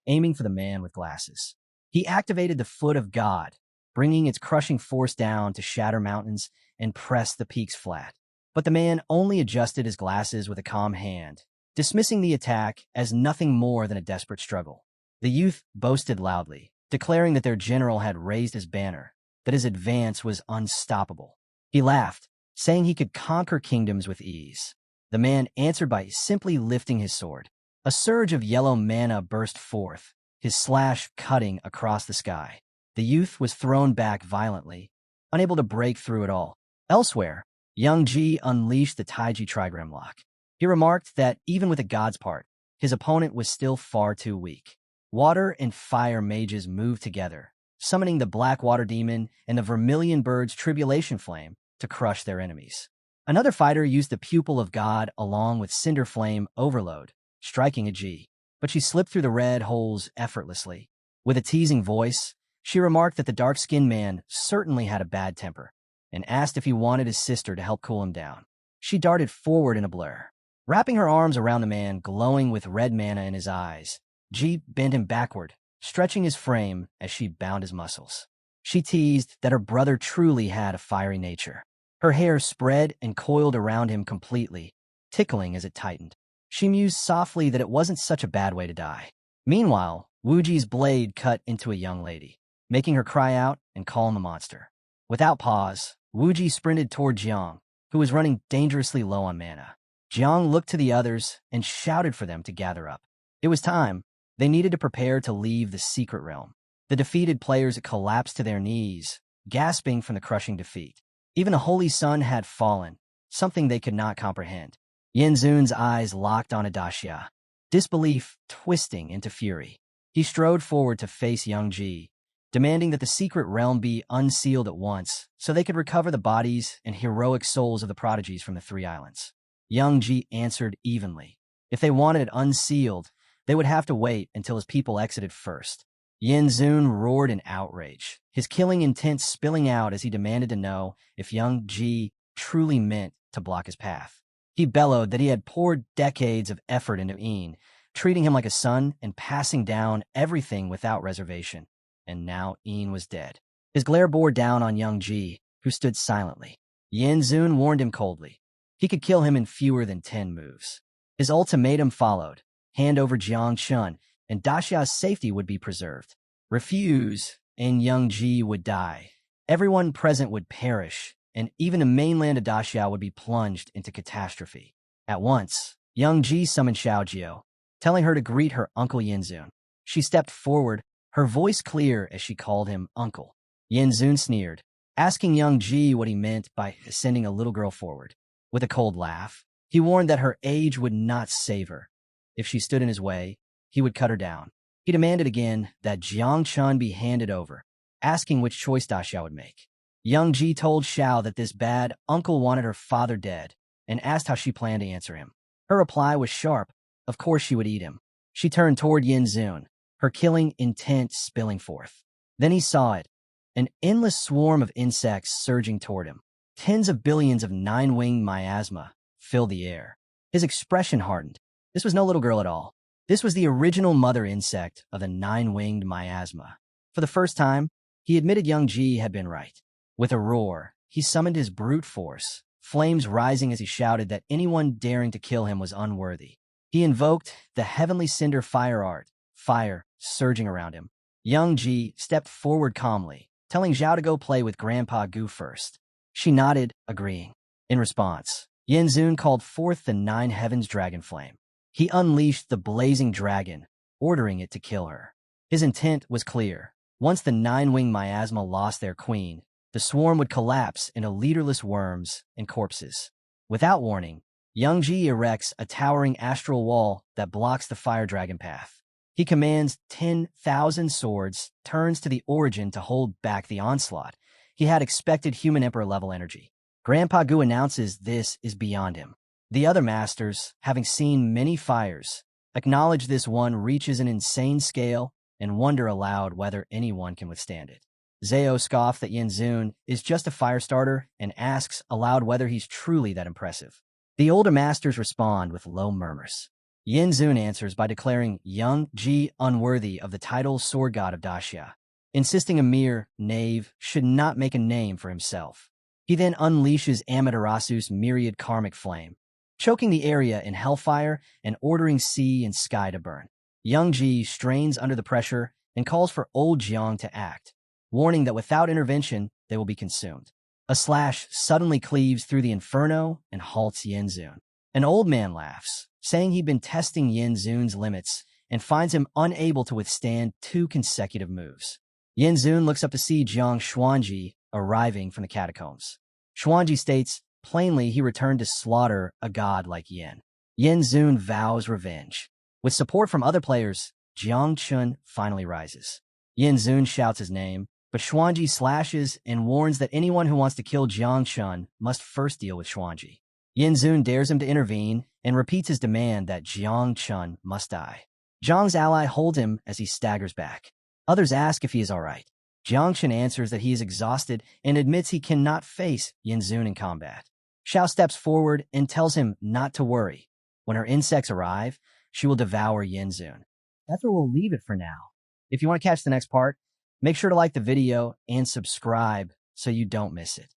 S1: aiming for the man with glasses. He activated the Foot of God, bringing its crushing force down to shatter mountains and press the peaks flat. But the man only adjusted his glasses with a calm hand, dismissing the attack as nothing more than a desperate struggle. The youth boasted loudly, declaring that their general had raised his banner, that his advance was unstoppable. He laughed, saying he could conquer kingdoms with ease. The man answered by simply lifting his sword. A surge of yellow mana burst forth, his slash cutting across the sky. The youth was thrown back violently, unable to break through it all. Elsewhere, Young Ji unleashed the Taiji trigram lock. He remarked that even with a god's part, his opponent was still far too weak. Water and fire mages moved together, summoning the Black Water Demon and the Vermilion Bird's Tribulation Flame to crush their enemies. Another fighter used the Pupil of God along with Cinder Flame Overlord, striking a G, but she slipped through the red holes effortlessly. With a teasing voice, she remarked that the dark-skinned man certainly had a bad temper, and asked if he wanted his sister to help cool him down. She darted forward in a blur, wrapping her arms around the man glowing with red mana in his eyes. Ji bent him backward, stretching his frame as she bound his muscles. She teased that her brother truly had a fiery nature. Her hair spread and coiled around him completely, tickling as it tightened. She mused softly that it wasn't such a bad way to die. Meanwhile, Wuji's blade cut into a young lady, making her cry out and call him a monster. Without pause, Wuji sprinted toward Jiang, who was running dangerously low on mana. Jiang looked to the others and shouted for them to gather up. It was time. They needed to prepare to leave the secret realm. The defeated players collapsed to their knees, gasping from the crushing defeat. Even a holy sun had fallen, something they could not comprehend. Yenzun's eyes locked on Adashia, disbelief twisting into fury. He strode forward to face Young Ji, demanding that the secret realm be unsealed at once so they could recover the bodies and heroic souls of the prodigies from the three islands. Young Ji answered evenly. If they wanted it unsealed, they would have to wait until his people exited first. Yenzun roared in outrage, his killing intent spilling out as he demanded to know if Young Ji truly meant to block his path. He bellowed that he had poured decades of effort into Een, treating him like a son and passing down everything without reservation. And now Een was dead. His glare bore down on Young Ji, who stood silently. Yenzun warned him coldly. He could kill him in fewer than 10 moves. His ultimatum followed. Hand over Jang Chun, and Dashia's safety would be preserved. Refuse, and Young Ji would die. Everyone present would perish, and even the mainland of Dashia would be plunged into catastrophe. At once, Young Ji summoned Xiao, telling her to greet her uncle Yenzun. She stepped forward, her voice clear as she called him uncle. Yenzun sneered, asking Young Ji what he meant by sending a little girl forward. With a cold laugh, he warned that her age would not save her. If she stood in his way, he would cut her down. He demanded again that Jang Chun be handed over, asking which choice Xiao would make. Young Ji told Shiao that this bad uncle wanted her father dead and asked how she planned to answer him. Her reply was sharp. Of course she would eat him. She turned toward Yin Zun, her killing intent spilling forth. Then he saw it, an endless swarm of insects surging toward him. Tens of billions of nine-winged miasma filled the air. His expression hardened. This was no little girl at all. This was the original mother insect of the nine-winged miasma. For the first time, he admitted young Ji had been right. With a roar, he summoned his brute force, flames rising as he shouted that anyone daring to kill him was unworthy. He invoked the heavenly cinder fire art, fire surging around him. Young Ji stepped forward calmly, telling Zhao to go play with Grandpa Gu first. She nodded, agreeing. In response, Yin Zun called forth the nine heavens dragon flame. He unleashed the blazing dragon, ordering it to kill her. His intent was clear. Once the nine-winged miasma lost their queen, the swarm would collapse into leaderless worms and corpses. Without warning, Young Ji erects a towering astral wall that blocks the fire dragon path. He commands 10,000 swords, turns to the origin to hold back the onslaught. He had expected human emperor-level energy. Grandpa Gu announces this is beyond him. The other masters, having seen many fires, acknowledge this one reaches an insane scale and wonder aloud whether anyone can withstand it. Zhao scoffs that Yin Zun is just a fire starter and asks aloud whether he's truly that impressive. The older masters respond with low murmurs. Yin Zun answers by declaring young Ji unworthy of the title Sword God of Daxia, insisting a mere knave should not make a name for himself. He then unleashes Amaterasu's myriad karmic flame, choking the area in hellfire and ordering sea and sky to burn. Young Ji strains under the pressure and calls for old Jiang to act, warning that without intervention, they will be consumed. A slash suddenly cleaves through the inferno and halts Yin Zun. An old man laughs, saying he'd been testing Yin Zun's limits and finds him unable to withstand 2 consecutive moves. Yin Zun looks up to see Jiang Xuanji arriving from the catacombs. Xuanji states plainly he returned to slaughter a god like Yin. Yin Zun vows revenge. With support from other players, Jang Chun finally rises. Yin Zun shouts his name, but Xuanji slashes and warns that anyone who wants to kill Jiang Chun must first deal with Xuanji. Yin Zun dares him to intervene and repeats his demand that Jiang Chun must die. Jiang's ally holds him as he staggers back. Others ask if he is all right. Jiang Chun answers that he is exhausted and admits he cannot face Yin Zun in combat. Shiao steps forward and tells him not to worry. When her insects arrive, she will devour Yin Zun. That's where we'll leave it for now. If you want to catch the next part, make sure to like the video and subscribe so you don't miss it.